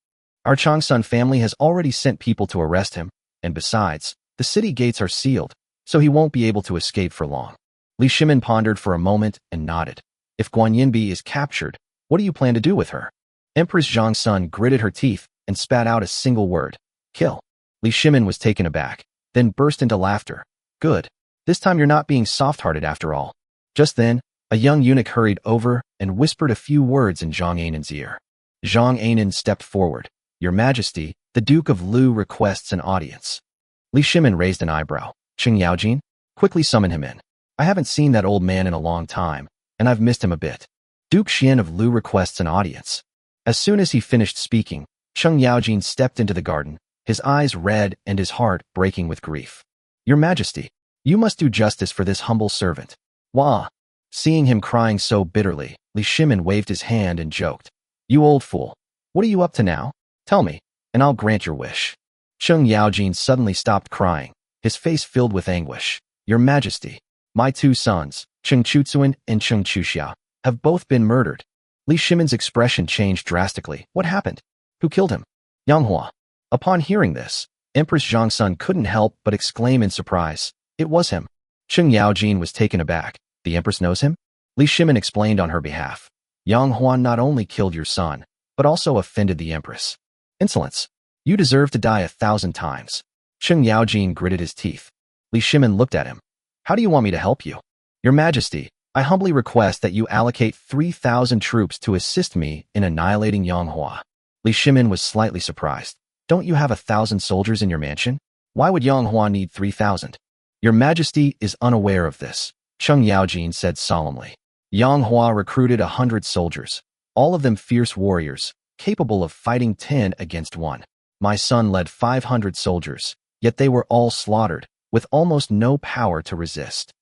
Our Changsun family has already sent people to arrest him, and besides, the city gates are sealed, so he won't be able to escape for long." Li Shimin pondered for a moment and nodded. "If Guanyinbi is captured, what do you plan to do with her?" Empress Zhongxun gritted her teeth and spat out a single word: "Kill." Li Shimin was taken aback, then burst into laughter. "Good. This time you're not being soft-hearted after all." Just then, a young eunuch hurried over and whispered a few words in Zhang Ainan's ear. Zhang Ainan stepped forward. "Your Majesty, the Duke of Lu requests an audience." Li Shimin raised an eyebrow. "Qing Yaojin? Quickly summon him in. I haven't seen that old man in a long time, and I've missed him a bit." Duke Xian of Lu requests an audience. As soon as he finished speaking, Qing Yaojin stepped into the garden, his eyes red and his heart breaking with grief. "Your Majesty, you must do justice for this humble servant." "Wah!" Seeing him crying so bitterly, Li Shimin waved his hand and joked. "You old fool. What are you up to now? Tell me, and I'll grant your wish." Qing Yaojin suddenly stopped crying, his face filled with anguish. "Your Majesty, my two sons, Qing Chuzuan and Qing Chuxia, have both been murdered." Li Shimin's expression changed drastically. "What happened? Who killed him?" "Yang Hua." Upon hearing this, Empress Zhongxun couldn't help but exclaim in surprise, "It was him." Qing Yaojin was taken aback. "The Empress knows him?" Li Shimin explained on her behalf. "Yang Hua not only killed your son, but also offended the Empress." "Insolence! You deserve to die 1,000 times." Qing Yaojin gritted his teeth. Li Shimin looked at him. "How do you want me to help you?" "Your Majesty, I humbly request that you allocate 3,000 troops to assist me in annihilating Yang Hua. Li Shimin was slightly surprised. Don't you have 1,000 soldiers in your mansion? Why would Yang Hua need 3,000? Your Majesty is unaware of this, Cheng Yaojin said solemnly. Yang Hua recruited 100 soldiers, all of them fierce warriors, capable of fighting 10 against 1. My son led 500 soldiers, yet they were all slaughtered, with almost no power to resist.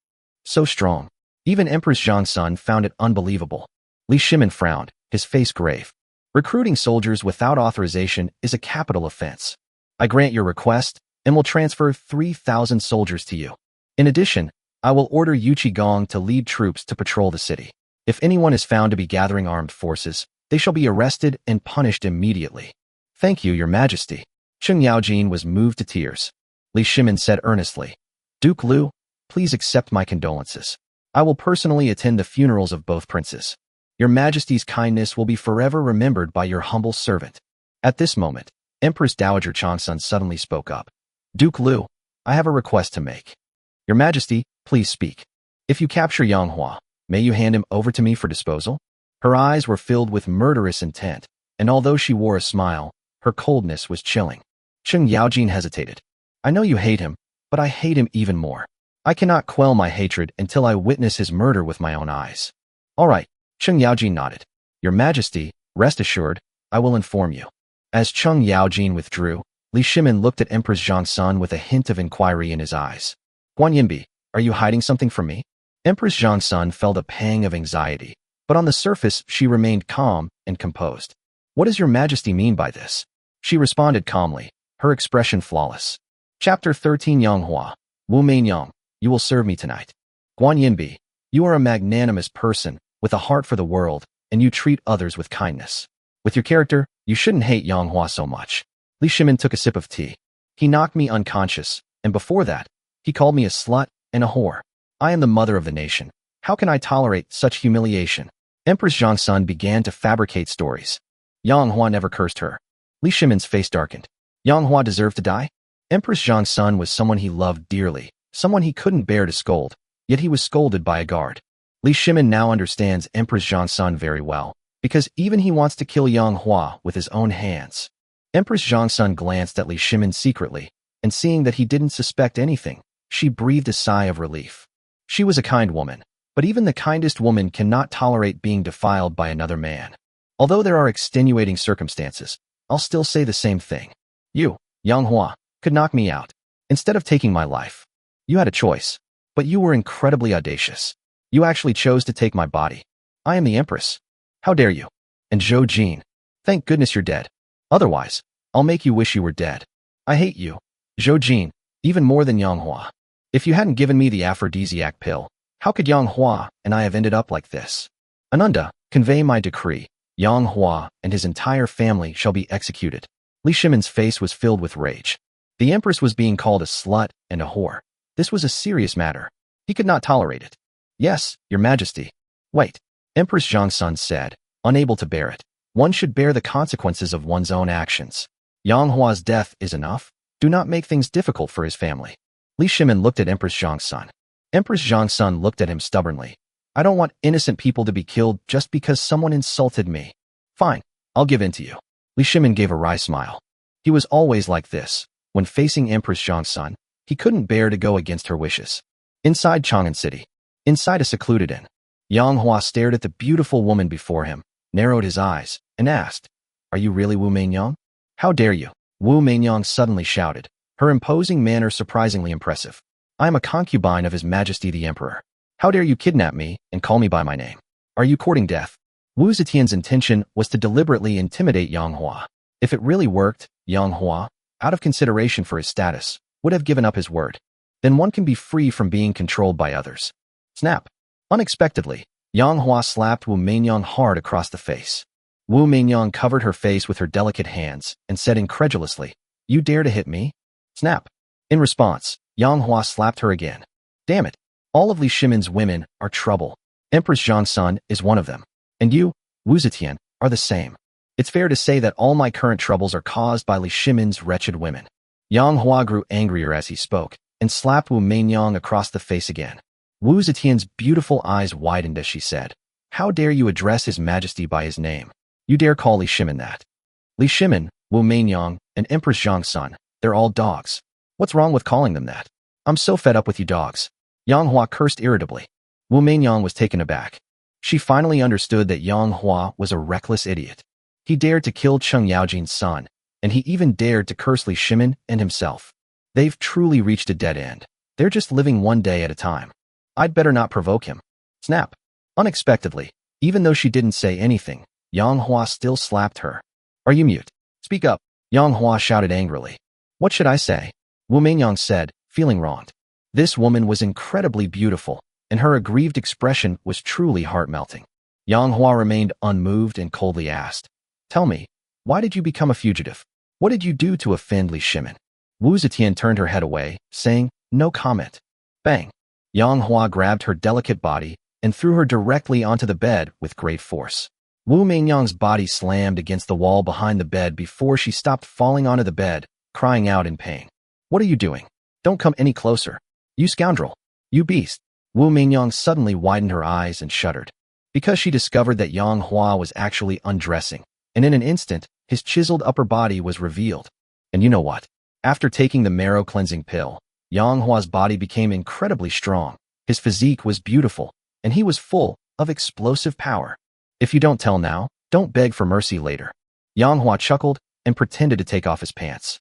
So strong. Even Empress Zhang's son found it unbelievable. Li Shimin frowned, his face grave. Recruiting soldiers without authorization is a capital offense. I grant your request and will transfer 3,000 soldiers to you. In addition, I will order Yu Qigong to lead troops to patrol the city. If anyone is found to be gathering armed forces, they shall be arrested and punished immediately. Thank you, Your Majesty. Cheng Yaojin was moved to tears. Li Shimin said earnestly, Duke Liu, please accept my condolences. I will personally attend the funerals of both princes. Your Majesty's kindness will be forever remembered by your humble servant. At this moment, Empress Dowager Changsun suddenly spoke up. Duke Liu, I have a request to make. Your Majesty, please speak. If you capture Yang Hua, may you hand him over to me for disposal? Her eyes were filled with murderous intent, and although she wore a smile, her coldness was chilling. Cheng Yaojin hesitated. I know you hate him, but I hate him even more. I cannot quell my hatred until I witness his murder with my own eyes. All right, Cheng Yaojin nodded. Your Majesty, rest assured, I will inform you. As Cheng Yaojin withdrew, Li Shimin looked at Empress Zhang's son with a hint of inquiry in his eyes. Guan Yinbi, are you hiding something from me? Empress Zhang's son felt a pang of anxiety, but on the surface she remained calm and composed. What does Your Majesty mean by this? She responded calmly, her expression flawless. Chapter 13 Yang Hua, Wu Meinyang, you will serve me tonight. Guan Yinbi, you are a magnanimous person, with a heart for the world, and you treat others with kindness. With your character, you shouldn't hate Yang Hua so much. Li Shimin took a sip of tea. He knocked me unconscious, and before that, he called me a slut and a whore. I am the mother of the nation. How can I tolerate such humiliation? Empress Zhang's son began to fabricate stories. Yang Hua never cursed her. Li Shimin's face darkened. Yang Hua deserved to die? Empress Zhang's son was someone he loved dearly, someone he couldn't bear to scold, yet he was scolded by a guard. Li Shimin now understands Empress Zhang's son very well, because even he wants to kill Yang Hua with his own hands. Empress Zhang's son glanced at Li Shimin secretly, and seeing that he didn't suspect anything, she breathed a sigh of relief. She was a kind woman, but even the kindest woman cannot tolerate being defiled by another man. Although there are extenuating circumstances, I'll still say the same thing. You, Yang Hua, could knock me out, instead of taking my life. You had a choice, but you were incredibly audacious. You actually chose to take my body. I am the Empress. How dare you? And Zhou Jin, thank goodness you're dead. Otherwise, I'll make you wish you were dead. I hate you, Zhou Jin, even more than Yang Hua. If you hadn't given me the aphrodisiac pill, how could Yang Hua and I have ended up like this? Ananda, convey my decree. Yang Hua and his entire family shall be executed. Li Shimin's face was filled with rage. The Empress was being called a slut and a whore. This was a serious matter. He could not tolerate it. Yes, Your Majesty. Wait. Empress Zhang's son said, unable to bear it. One should bear the consequences of one's own actions. Yang Hua's death is enough. Do not make things difficult for his family. Li Shimin looked at Empress Zhang's son. Empress Zhang's son looked at him stubbornly. I don't want innocent people to be killed just because someone insulted me. Fine, I'll give in to you. Li Shimin gave a wry smile. He was always like this. When facing Empress Zhang's son, he couldn't bear to go against her wishes. Inside Chang'an City, inside a secluded inn, Yang Hua stared at the beautiful woman before him, narrowed his eyes, and asked, Are you really Wu Meinyang? How dare you? Wu Meinyang suddenly shouted, her imposing manner surprisingly impressive. I am a concubine of His Majesty the Emperor. How dare you kidnap me and call me by my name? Are you courting death? Wu Zetian's intention was to deliberately intimidate Yang Hua. If it really worked, Yang Hua, out of consideration for his status, would have given up his word. Then one can be free from being controlled by others. Snap. Unexpectedly, Yang Hua slapped Wu Meinyang hard across the face. Wu Meinyang covered her face with her delicate hands and said incredulously, You dare to hit me? Snap. In response, Yang Hua slapped her again. Damn it. All of Li Shimin's women are trouble. Empress Zhang's son is one of them. And you, Wu Zetian, are the same. It's fair to say that all my current troubles are caused by Li Shimin's wretched women. Yang Hua grew angrier as he spoke, and slapped Wu Meinyang across the face again. Wu Zetian's beautiful eyes widened as she said, "How dare you address His Majesty by his name? You dare call Li Shimin that?" Li Shimin, Wu Meinyang, and Empress Zhang's son, they're all dogs. What's wrong with calling them that? I'm so fed up with you dogs. Yang Hua cursed irritably. Wu Meinyang was taken aback. She finally understood that Yang Hua was a reckless idiot. He dared to kill Cheng Yaojin's son, and he even dared to curse Li Shimin and himself. They've truly reached a dead end. They're just living one day at a time. I'd better not provoke him. Snap. Unexpectedly, even though she didn't say anything, Yang Hua still slapped her. Are you mute? Speak up. Yang Hua shouted angrily. What should I say? Wu Meinyang said, feeling wronged. This woman was incredibly beautiful, and her aggrieved expression was truly heart-melting. Yang Hua remained unmoved and coldly asked, "Tell me, why did you become a fugitive? What did you do to offend Li Shimin?" Wu Zetian turned her head away, saying, "No comment." Bang! Yang Hua grabbed her delicate body and threw her directly onto the bed with great force. Wu Meinyang's body slammed against the wall behind the bed before she stopped falling onto the bed, crying out in pain. "What are you doing? Don't come any closer. You scoundrel. You beast." Wu Meinyang suddenly widened her eyes and shuddered, because she discovered that Yang Hua was actually undressing, and in an instant, his chiseled upper body was revealed. And you know what? After taking the marrow-cleansing pill, Yang Hua's body became incredibly strong. His physique was beautiful, and he was full of explosive power. If you don't tell now, don't beg for mercy later. Yang Hua chuckled and pretended to take off his pants.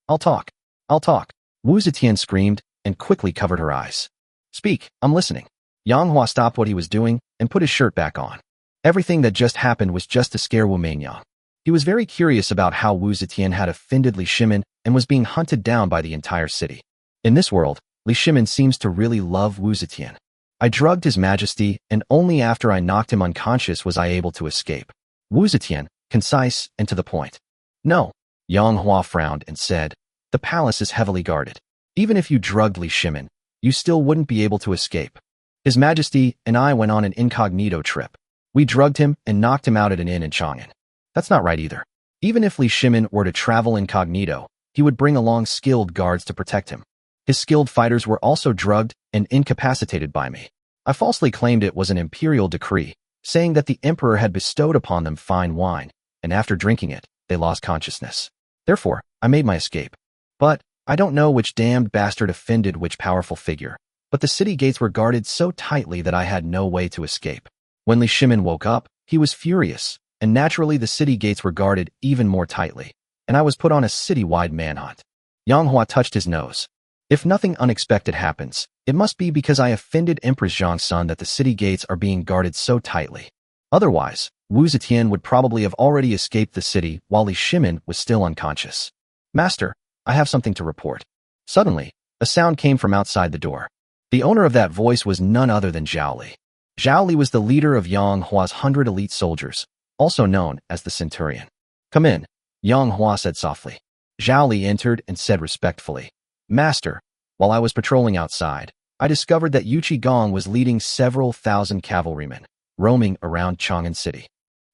I'll talk. I'll talk. Wu Zetian screamed and quickly covered her eyes. Speak, I'm listening. Yang Hua stopped what he was doing and put his shirt back on. Everything that just happened was just to scare Wu Meinyang. He was very curious about how Wu Zetian had offended Li Shimin and was being hunted down by the entire city. In this world, Li Shimin seems to really love Wu Zetian. I drugged His Majesty, and only after I knocked him unconscious was I able to escape. Wu Zetian, concise and to the point. No. Yang Hua frowned and said, "The palace is heavily guarded. Even if you drugged Li Shimin, you still wouldn't be able to escape. His Majesty and I went on an incognito trip. We drugged him and knocked him out at an inn in Chang'an. That's not right either. Even if Li Shimin were to travel incognito, he would bring along skilled guards to protect him. His skilled fighters were also drugged and incapacitated by me. I falsely claimed it was an imperial decree, saying that the emperor had bestowed upon them fine wine, and after drinking it, they lost consciousness. Therefore, I made my escape. But I don't know which damned bastard offended which powerful figure, but the city gates were guarded so tightly that I had no way to escape. When Li Shimin woke up, he was furious, and naturally the city gates were guarded even more tightly, and I was put on a city-wide manhunt." Yang Hua touched his nose. "If nothing unexpected happens, it must be because I offended Empress Zhang's son that the city gates are being guarded so tightly. Otherwise, Wu Zetian would probably have already escaped the city while Li Shimin was still unconscious. Master, I have something to report." Suddenly, a sound came from outside the door. The owner of that voice was none other than Zhao Li. Zhao Li was the leader of Yang Hua's 100 elite soldiers, also known as the Centurion. "Come in," Yang Hua said softly. Zhao Li entered and said respectfully, "Master, while I was patrolling outside, I discovered that Yu Qigong was leading several thousand cavalrymen, roaming around Chang'an City."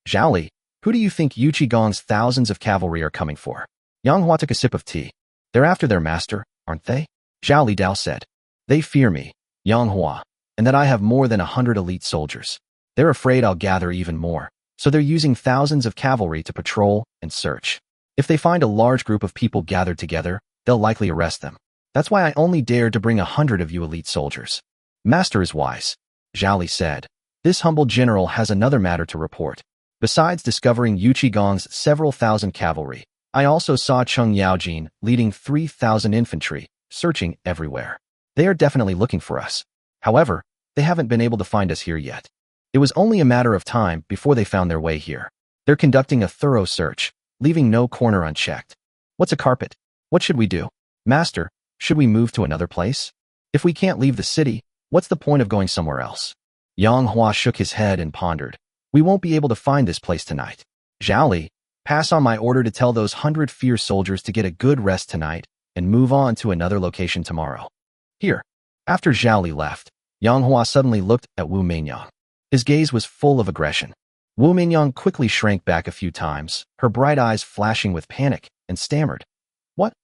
"Zhao Li, who do you think Yu Qigong's thousands of cavalry are coming for?" Yang Hua took a sip of tea. "They're after their master, aren't they?" Zhao Li Dao said. "They fear me, Yang Hua, and that I have more than 100 elite soldiers. They're afraid I'll gather even more, so they're using thousands of cavalry to patrol and search. If they find a large group of people gathered together, they'll likely arrest them. That's why I only dared to bring 100 of you elite soldiers." "Master is wise," Zhao Li said. "This humble general has another matter to report. Besides discovering Yu Qigong's several thousand cavalry, I also saw Cheng Yaojin leading 3,000 infantry, searching everywhere. They are definitely looking for us. However, they haven't been able to find us here yet. It was only a matter of time before they found their way here. They're conducting a thorough search, leaving no corner unchecked. What's a carpet? What should we do? Master, should we move to another place? If we can't leave the city, what's the point of going somewhere else?" Yang Hua shook his head and pondered. "We won't be able to find this place tonight. Zhao Li, pass on my order to tell those 100 fierce soldiers to get a good rest tonight and move on to another location tomorrow." Here. After Zhao Li left, Yang Hua suddenly looked at Wu Meinyang. His gaze was full of aggression. Wu Meinyang quickly shrank back a few times, her bright eyes flashing with panic, and stammered. What?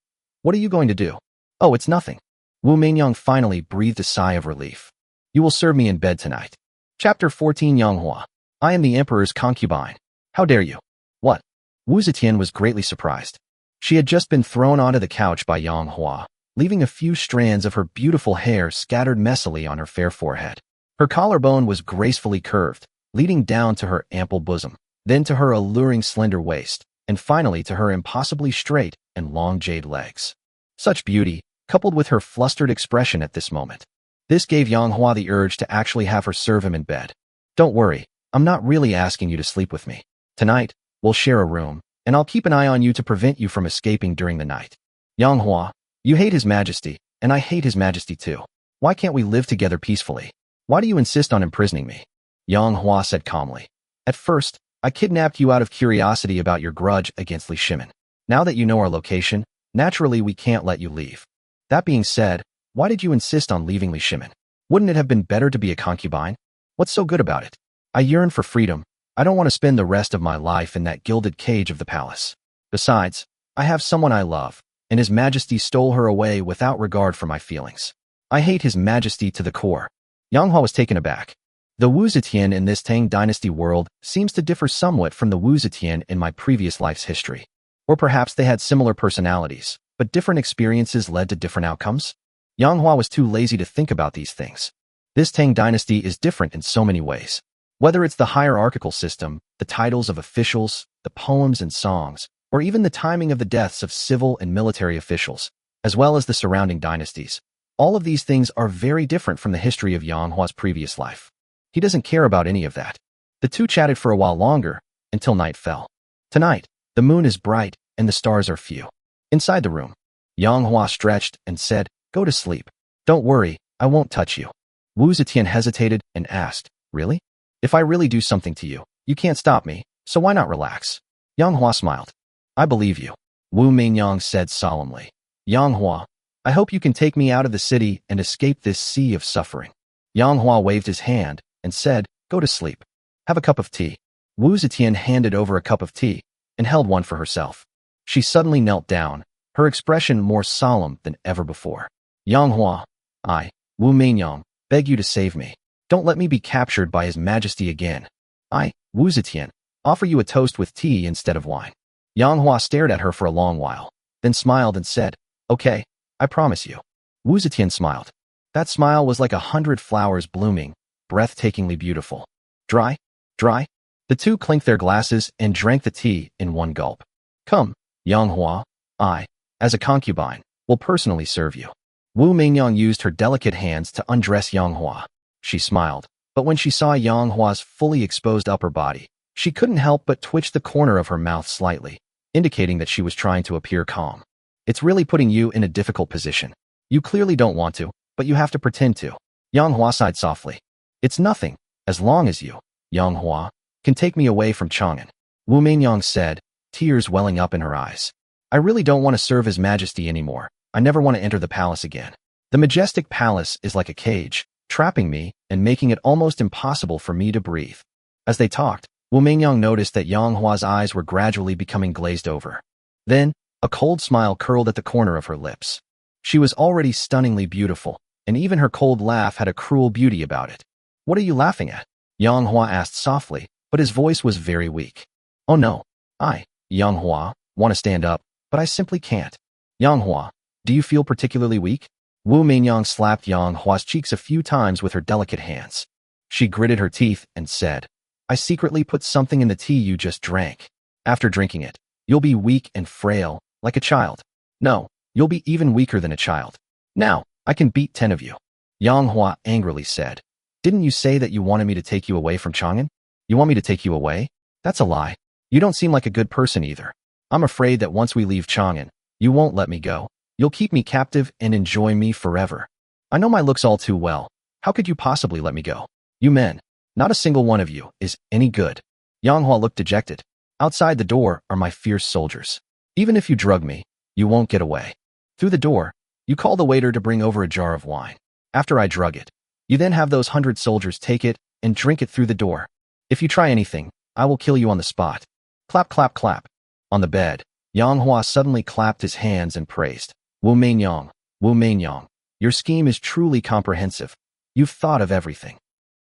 What are you going to do?" "Oh, it's nothing." Wu Meinyang finally breathed a sigh of relief. You will serve me in bed tonight. Chapter 14 Yang Hua. I am the Emperor's concubine. How dare you? What? Wu Zetian was greatly surprised. She had just been thrown onto the couch by Yang Hua, leaving a few strands of her beautiful hair scattered messily on her fair forehead. Her collarbone was gracefully curved, leading down to her ample bosom, then to her alluring slender waist, and finally to her impossibly straight and long jade legs. Such beauty, coupled with her flustered expression at this moment. This gave Yang Hua the urge to actually have her serve him in bed. Don't worry, I'm not really asking you to sleep with me. Tonight, we'll share a room, and I'll keep an eye on you to prevent you from escaping during the night. Yang Hua, you hate His Majesty, and I hate His Majesty too. Why can't we live together peacefully? Why do you insist on imprisoning me? Yang Hua said calmly. At first, I kidnapped you out of curiosity about your grudge against Li Shimin. Now that you know our location, naturally we can't let you leave. That being said, why did you insist on leaving Li Shimin? Wouldn't it have been better to be a concubine? What's so good about it? I yearn for freedom. I don't want to spend the rest of my life in that gilded cage of the palace. Besides, I have someone I love, and His Majesty stole her away without regard for my feelings. I hate His Majesty to the core. Yang Hua was taken aback. The Wu Zetian in this Tang Dynasty world seems to differ somewhat from the Wu Zetian in my previous life's history. Or perhaps they had similar personalities, but different experiences led to different outcomes? Yang Hua was too lazy to think about these things. This Tang Dynasty is different in so many ways. Whether it's the hierarchical system, the titles of officials, the poems and songs, or even the timing of the deaths of civil and military officials, as well as the surrounding dynasties, all of these things are very different from the history of Yang Hua's previous life. He doesn't care about any of that. The two chatted for a while longer, until night fell. Tonight, the moon is bright, and the stars are few. Inside the room, Yang Hua stretched and said, "Go to sleep. Don't worry, I won't touch you." Wu Zetian hesitated and asked, "Really? If I really do something to you, you can't stop me, so why not relax?" Yang Hua smiled. "I believe you," Wu Mingyang said solemnly. "Yang Hua, I hope you can take me out of the city and escape this sea of suffering." Yang Hua waved his hand and said, "Go to sleep. Have a cup of tea." Wu Zetian handed over a cup of tea and held one for herself. She suddenly knelt down, her expression more solemn than ever before. "Yang Hua, I, Wu Mingyang, beg you to save me. Don't let me be captured by His Majesty again. I, Wu Zetian, offer you a toast with tea instead of wine." Yang Hua stared at her for a long while, then smiled and said, "Okay, I promise you." Wu Zetian smiled. That smile was like 100 flowers blooming, breathtakingly beautiful. Dry? Dry? The two clinked their glasses and drank the tea in one gulp. "Come, Yang Hua, I, as a concubine, will personally serve you." Wu Mingyang used her delicate hands to undress Yang Hua. She smiled, but when she saw Yang Hua's fully exposed upper body, she couldn't help but twitch the corner of her mouth slightly, indicating that she was trying to appear calm. "It's really putting you in a difficult position. You clearly don't want to, but you have to pretend to." Yang Hua sighed softly. "It's nothing, as long as you, Yang Hua, can take me away from Chang'an," Wu Mingyang said, tears welling up in her eyes. "I really don't want to serve His Majesty anymore. I never want to enter the palace again. The majestic palace is like a cage, trapping me and making it almost impossible for me to breathe." As they talked, Wu Mingyang noticed that Yang Hua's eyes were gradually becoming glazed over. Then, a cold smile curled at the corner of her lips. She was already stunningly beautiful, and even her cold laugh had a cruel beauty about it. "What are you laughing at?" Yang Hua asked softly, but his voice was very weak. "Oh no, I, Yang Hua, want to stand up, but I simply can't." "Yang Hua, do you feel particularly weak?" Wu Mingyang slapped Yang Hua's cheeks a few times with her delicate hands. She gritted her teeth and said, "I secretly put something in the tea you just drank. After drinking it, you'll be weak and frail, like a child. No, you'll be even weaker than a child. Now, I can beat 10 of you." Yang Hua angrily said, "Didn't you say that you wanted me to take you away from Chang'an? You want me to take you away? That's a lie. You don't seem like a good person either. I'm afraid that once we leave Chang'an, you won't let me go. You'll keep me captive and enjoy me forever. I know my looks all too well. How could you possibly let me go? You men, not a single one of you is any good." Yang Hua looked dejected. "Outside the door are my fierce soldiers. Even if you drug me, you won't get away. Through the door, you call the waiter to bring over a jar of wine. After I drug it, you then have those 100 soldiers take it and drink it through the door. If you try anything, I will kill you on the spot." Clap, clap, clap. On the bed, Yang Hua suddenly clapped his hands and praised. "Wu Mingyang, Wu Mingyang, your scheme is truly comprehensive. You've thought of everything.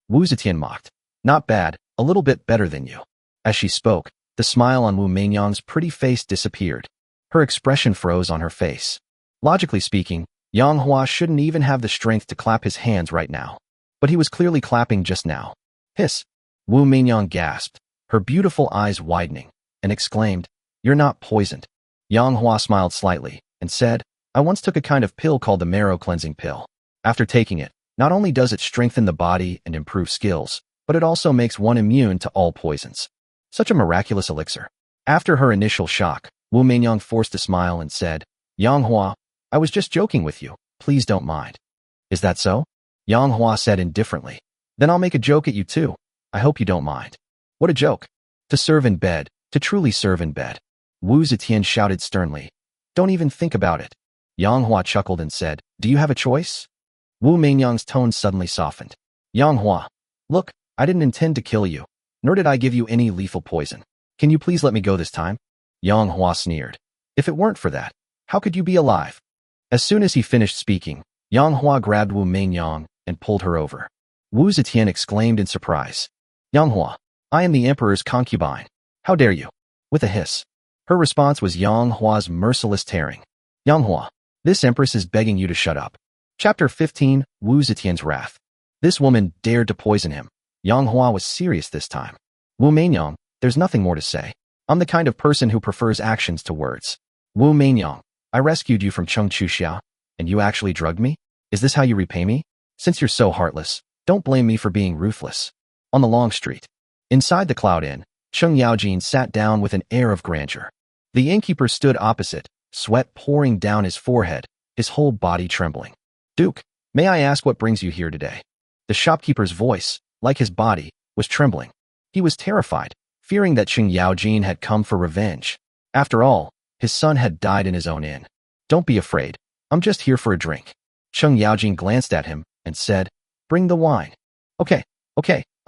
Wu Zetian mocked. Not bad, a little bit better than you. As she spoke, the smile on Wu Meinyang's pretty face disappeared. Her expression froze on her face. Logically speaking, Yang Hua shouldn't even have the strength to clap his hands right now. But he was clearly clapping just now. Hiss! Wu Meinyang gasped, her beautiful eyes widening, and exclaimed, "You're not poisoned." Yang Hua smiled slightly, and said, "I once took a kind of pill called the marrow cleansing pill. After taking it, not only does it strengthen the body and improve skills, but it also makes one immune to all poisons. Such a miraculous elixir." After her initial shock, Wu Meinyang forced a smile and said, "Yang Hua, I was just joking with you, please don't mind." "Is that so?" Yang Hua said indifferently. "Then I'll make a joke at you too. I hope you don't mind." "What a joke." "To serve in bed, to truly serve in bed." Wu Zetian shouted sternly. "Don't even think about it." Yang Hua chuckled and said, "Do you have a choice?" Wu Meinyang's tone suddenly softened. "Yang Hua, look, I didn't intend to kill you, nor did I give you any lethal poison. Can you please let me go this time?" Yang Hua sneered. "If it weren't for that, how could you be alive?" As soon as he finished speaking, Yang Hua grabbed Wu Meinyang and pulled her over. Wu Zetian exclaimed in surprise. "Yang Hua, I am the Emperor's concubine. How dare you?" With a hiss. Her response was Yang Hua's merciless tearing. "Yang Hua, this Empress is begging you to shut up." Chapter 15, Wu Zetian's Wrath. This woman dared to poison him. Yang Hua was serious this time. "Wu Meinyang, there's nothing more to say. I'm the kind of person who prefers actions to words. Wu Meinyang, I rescued you from Cheng Chuxia, and you actually drugged me? Is this how you repay me? Since you're so heartless, don't blame me for being ruthless." On the long street. Inside the Cloud Inn, Cheng Yaojin sat down with an air of grandeur. The innkeeper stood opposite, sweat pouring down his forehead, his whole body trembling. "Duke, may I ask what brings you here today?" The shopkeeper's voice, like his body, was trembling. He was terrified, fearing that Cheng Yaojin had come for revenge. After all, his son had died in his own inn. "Don't be afraid. I'm just here for a drink." Cheng Yaojin glanced at him and said, "Bring the wine." Okay,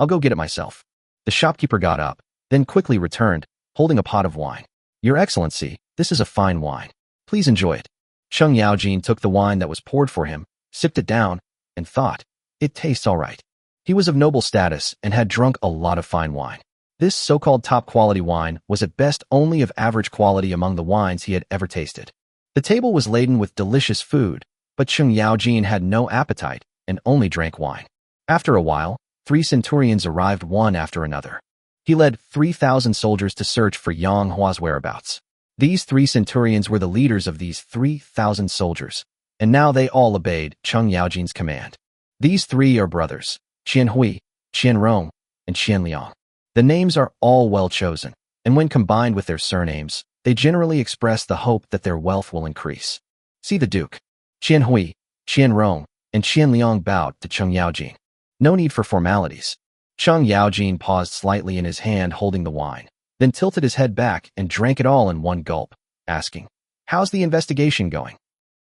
I'll go get it myself." The shopkeeper got up, then quickly returned, holding a pot of wine. "Your Excellency, this is a fine wine. Please enjoy it." Cheng Yaojin took the wine that was poured for him, sipped it down, and thought, "It tastes all right." He was of noble status and had drunk a lot of fine wine. This so-called top-quality wine was at best only of average quality among the wines he had ever tasted. The table was laden with delicious food, but Cheng Yaojin had no appetite and only drank wine. After a while, 3 centurions arrived one after another. He led 3,000 soldiers to search for Yang Hua's whereabouts. These 3 centurions were the leaders of these 3,000 soldiers, and now they all obeyed Cheng Yaojin's command. These 3 are brothers, Qian Hui, Qian Rong, and Qian Liang. The names are all well chosen, and when combined with their surnames, they generally express the hope that their wealth will increase. See the Duke. Qian Hui, Qian Rong, and Qian Liang bowed to Cheng Yaojin. No need for formalities. Cheng Yaojin paused slightly in his hand holding the wine, then tilted his head back and drank it all in one gulp, asking, "How's the investigation going?"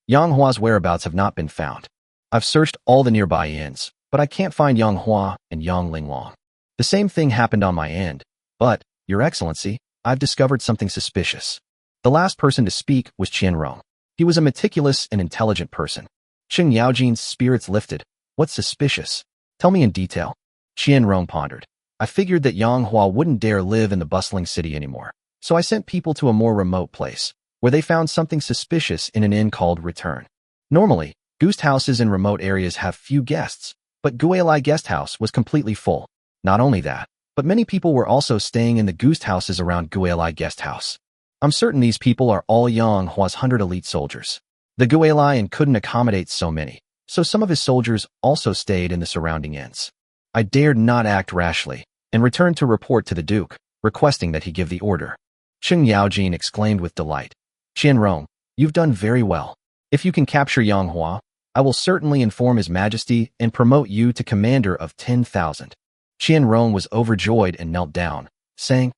"Yang Hua's whereabouts have not been found. I've searched all the nearby inns, but I can't find Yang Hua and Yang Linglong. The same thing happened on my end, but, Your Excellency, I've discovered something suspicious." The last person to speak was Qian Rong. He was a meticulous and intelligent person. Cheng Yaojin's spirits lifted. "What's suspicious? Tell me in detail." Qian Rong pondered. "I figured that Yang Hua wouldn't dare live in the bustling city anymore, so I sent people to a more remote place, where they found something suspicious in an inn called Return. Normally, guest houses in remote areas have few guests, but Guilai guest house was completely full. Not only that, but many people were also staying in the guest houses around Guilai guest house. I'm certain these people are all Yang Hua's 100 elite soldiers. The Guilai inn couldn't accommodate so many, so some of his soldiers also stayed in the surrounding inns. I dared not act rashly, and returned to report to the Duke, requesting that he give the order." Cheng Yaojin exclaimed with delight. "Qian Rong, you've done very well. If you can capture Yang Hua, I will certainly inform His Majesty and promote you to commander of 10,000. Qian Rong was overjoyed and knelt down, saying,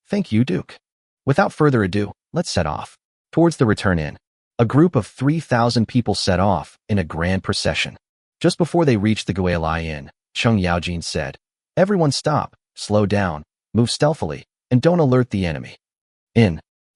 "Thank you, Duke." Without further ado, let's set off. Towards the Return Inn. A group of 3,000 people set off in a grand procession. Just before they reached the Guilai Inn, Cheng Yaojin said, "Everyone stop, slow down, move stealthily, and don't alert the enemy."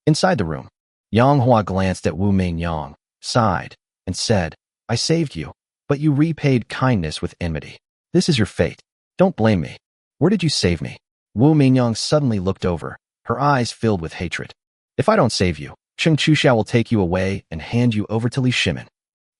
Inside the room, Yang Hua glanced at Wu Meinyang, sighed, and said, "I saved you, but you repaid kindness with enmity. This is your fate. Don't blame me. Where did you save me? Wu Mingyang suddenly looked over, her eyes filled with hatred. If I don't save you, Cheng Chuxiao will take you away and hand you over to Li Shimin.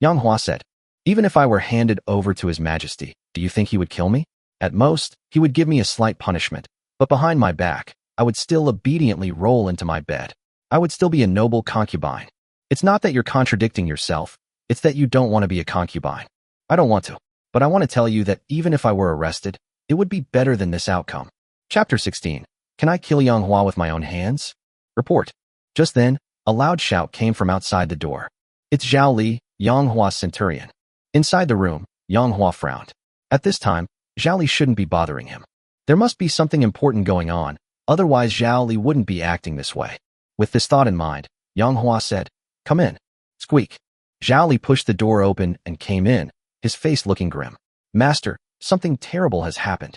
Yang Hua said, even if I were handed over to His Majesty, do you think he would kill me? At most, he would give me a slight punishment, but behind my back, I would still obediently roll into my bed. I would still be a noble concubine. It's not that you're contradicting yourself, it's that you don't want to be a concubine. I don't want to, but I want to tell you that even if I were arrested, it would be better than this outcome. Chapter 16. Can I kill Yang Hua with my own hands? Report. Just then, a loud shout came from outside the door. It's Zhao Li, Yang Hua's centurion. Inside the room, Yang Hua frowned. At this time, Zhao Li shouldn't be bothering him. There must be something important going on, otherwise Zhao Li wouldn't be acting this way. With this thought in mind, Yang Hua said, come in. Squeak. Zhao Li pushed the door open and came in, his face looking grim. Master, something terrible has happened.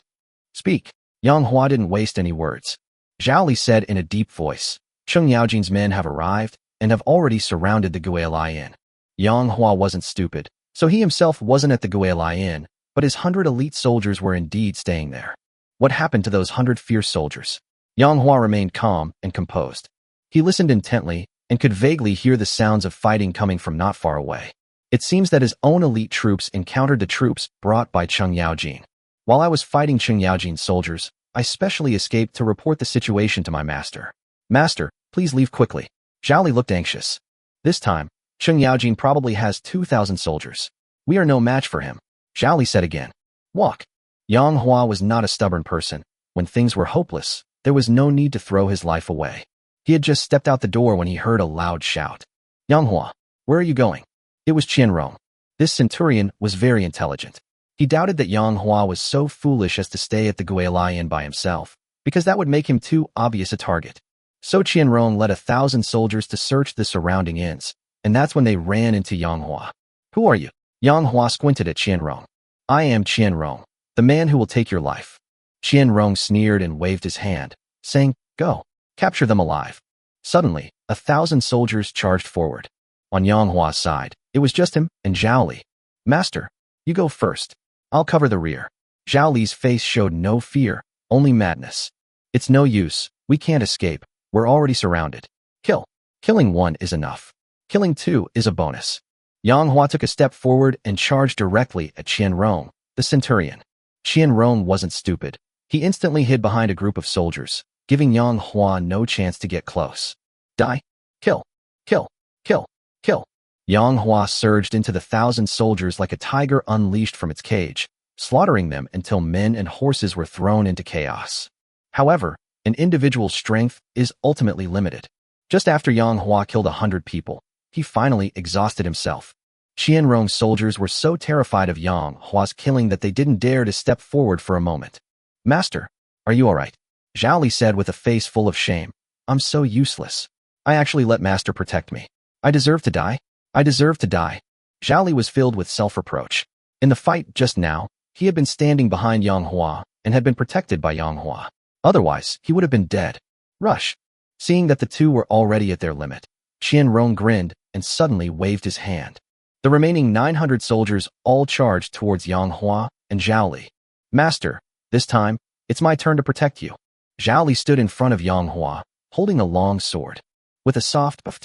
Speak. Yang Hua didn't waste any words. Zhao Li said in a deep voice, Cheng Yaojin's men have arrived and have already surrounded the Guilai Inn. Yang Hua wasn't stupid, so he himself wasn't at the Guilai Inn, but his 100 elite soldiers were indeed staying there. What happened to those 100 fierce soldiers? Yang Hua remained calm and composed. He listened intently and could vaguely hear the sounds of fighting coming from not far away. It seems that his own elite troops encountered the troops brought by Cheng Yaojin. While I was fighting Cheng Yaojin's soldiers, I specially escaped to report the situation to my master. Master, please leave quickly. Zhao Li looked anxious. This time, Cheng Yaojin probably has 2,000 soldiers. We are no match for him. Zhao Li said again. Walk. Yang Hua was not a stubborn person. When things were hopeless, there was no need to throw his life away. He had just stepped out the door when he heard a loud shout. Yang Hua, where are you going? It was Qianrong. This centurion was very intelligent. He doubted that Yang Hua was so foolish as to stay at the Guilai Inn by himself, because that would make him too obvious a target. So Qianrong led 1,000 soldiers to search the surrounding inns, and that's when they ran into Yang Hua. Who are you? Yang Hua squinted at Qianrong. I am Qianrong, the man who will take your life. Qianrong sneered and waved his hand, saying, go, capture them alive. Suddenly, 1,000 soldiers charged forward. On Yang Hua's side, it was just him and Zhao Li. Master, you go first. I'll cover the rear. Zhao Li's face showed no fear, only madness. It's no use, we can't escape, we're already surrounded. Kill. Killing one is enough. Killing two is a bonus. Yang Hua took a step forward and charged directly at Qianrong, the centurion. Qianrong wasn't stupid. He instantly hid behind a group of soldiers, giving Yang Hua no chance to get close. Die. Kill. Kill. Kill. Kill. Yang Hua surged into the 1,000 soldiers like a tiger unleashed from its cage, slaughtering them until men and horses were thrown into chaos. However, an individual's strength is ultimately limited. Just after Yang Hua killed 100 people, he finally exhausted himself. Qianrong's soldiers were so terrified of Yang Hua's killing that they didn't dare to step forward for a moment. Master, are you all right? Zhao Li said with a face full of shame. I'm so useless. I actually let Master protect me. I deserve to die. I deserve to die. Zhao Li was filled with self-reproach. In the fight just now, he had been standing behind Yang Hua and had been protected by Yang Hua. Otherwise, he would have been dead. Rush. Seeing that the two were already at their limit, Qianrong grinned and suddenly waved his hand. The remaining 900 soldiers all charged towards Yang Hua and Zhao Li. Master, this time, it's my turn to protect you. Zhao Li stood in front of Yang Hua, holding a long sword. With a soft puff,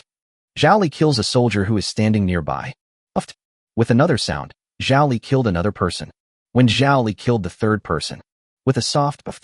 Zhao Li kills a soldier who is standing nearby. Puff. With another sound, Zhao Li killed another person. When Zhao Li killed the third person. With a soft puff.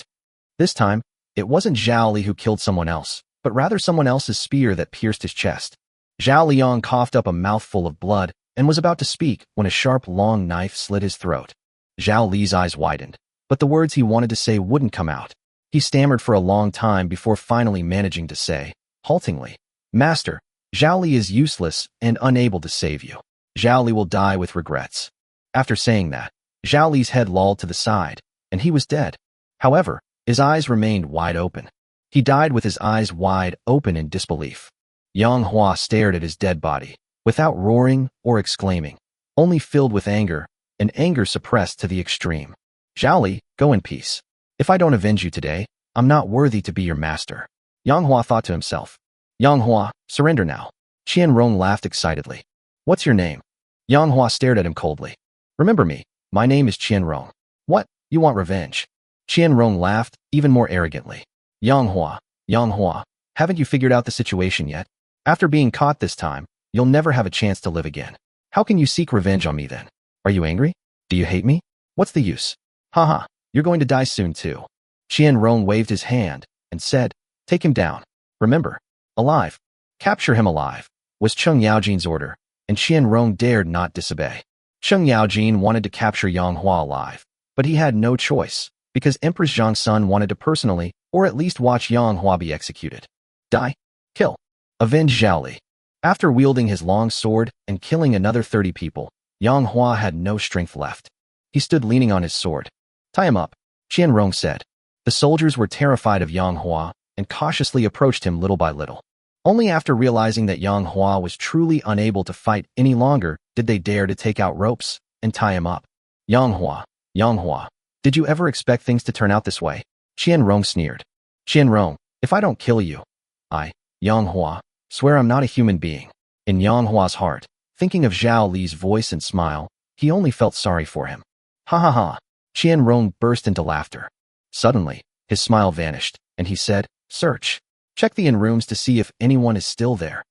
This time, it wasn't Zhao Li who killed someone else, but rather someone else's spear that pierced his chest. Zhao Liang coughed up a mouthful of blood and was about to speak when a sharp, long knife slit his throat. Zhao Li's eyes widened, but the words he wanted to say wouldn't come out. He stammered for a long time before finally managing to say, haltingly, Master, Zhao Li is useless and unable to save you. Zhao Li will die with regrets. After saying that, Zhao Li's head lolled to the side, and he was dead. However, his eyes remained wide open. He died with his eyes wide open in disbelief. Yang Hua stared at his dead body, without roaring or exclaiming, only filled with anger, and anger suppressed to the extreme. Zhao Li, go in peace. If I don't avenge you today, I'm not worthy to be your master. Yang Hua thought to himself. Yang Hua, surrender now. Qianrong laughed excitedly. What's your name? Yang Hua stared at him coldly. Remember me. My name is Qianrong. What? You want revenge? Qianrong laughed, even more arrogantly. Yang Hua, haven't you figured out the situation yet? After being caught this time, you'll never have a chance to live again. How can you seek revenge on me then? Are you angry? Do you hate me? What's the use? Haha, you're going to die soon too. Qianrong waved his hand and said, take him down. Remember, alive. Capture him alive, was Cheng Yaojin's order, and Qianrong dared not disobey. Cheng Yaojin wanted to capture Yang Hua alive, but he had no choice, because Empress Zhang's son wanted to personally, or at least watch Yang Hua be executed. Die. Kill. Avenge Zhao Li. After wielding his long sword and killing another 30 people, Yang Hua had no strength left. He stood leaning on his sword. Tie him up, Qianrong said. The soldiers were terrified of Yang Hua and cautiously approached him little by little. Only after realizing that Yang Hua was truly unable to fight any longer did they dare to take out ropes and tie him up. Yang Hua, did you ever expect things to turn out this way? Qianrong sneered. Qianrong, if I don't kill you, Yang Hua, swear I'm not a human being. In Yang Hua's heart, thinking of Zhao Li's voice and smile, he only felt sorry for him. Ha ha ha. Qianrong burst into laughter. Suddenly, his smile vanished, and he said, search. Check the inn rooms to see if anyone is still there.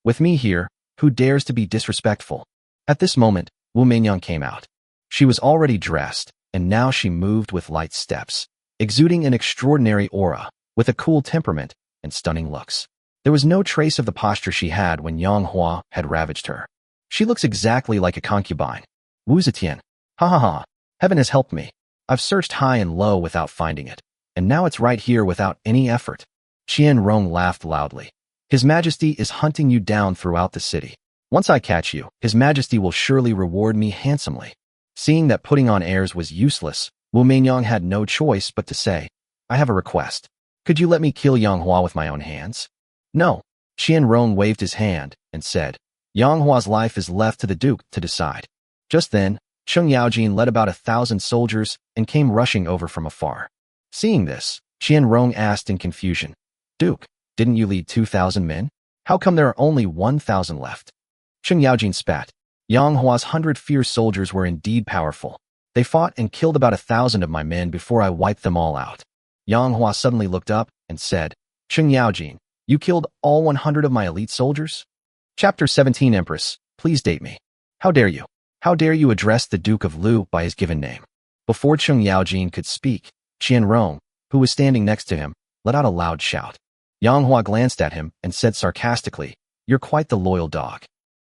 With me here, who dares to be disrespectful? At this moment, Wu Meinyang came out. She was already dressed, and now she moved with light steps, exuding an extraordinary aura, with a cool temperament and stunning looks. There was no trace of the posture she had when Yang Hua had ravaged her. She looks exactly like a concubine. Wu Zetian. Ha ha ha. Heaven has helped me. I've searched high and low without finding it, and now it's right here without any effort. Qianrong laughed loudly. His Majesty is hunting you down throughout the city. Once I catch you, His Majesty will surely reward me handsomely. Seeing that putting on airs was useless, Wu Meinyang had no choice but to say, I have a request. Could you let me kill Yang Hua with my own hands? No. Qianrong waved his hand and said, Yang Hua's life is left to the Duke to decide. Just then, Cheng Yaojin led about 1,000 soldiers and came rushing over from afar. Seeing this, Qianrong asked in confusion, Duke, didn't you lead 2,000 men? How come there are only 1,000 left? Cheng Yaojin spat. Yang Hua's 100 fierce soldiers were indeed powerful. They fought and killed about 1,000 of my men before I wiped them all out. Yang Hua suddenly looked up and said, Cheng Yaojin, you killed all 100 of my elite soldiers? Chapter 17 Empress, please date me. How dare you? How dare you address the Duke of Lu by his given name? Before Cheng Yaojin could speak, Qianrong, who was standing next to him, let out a loud shout. Yang Hua glanced at him and said sarcastically, You're quite the loyal dog.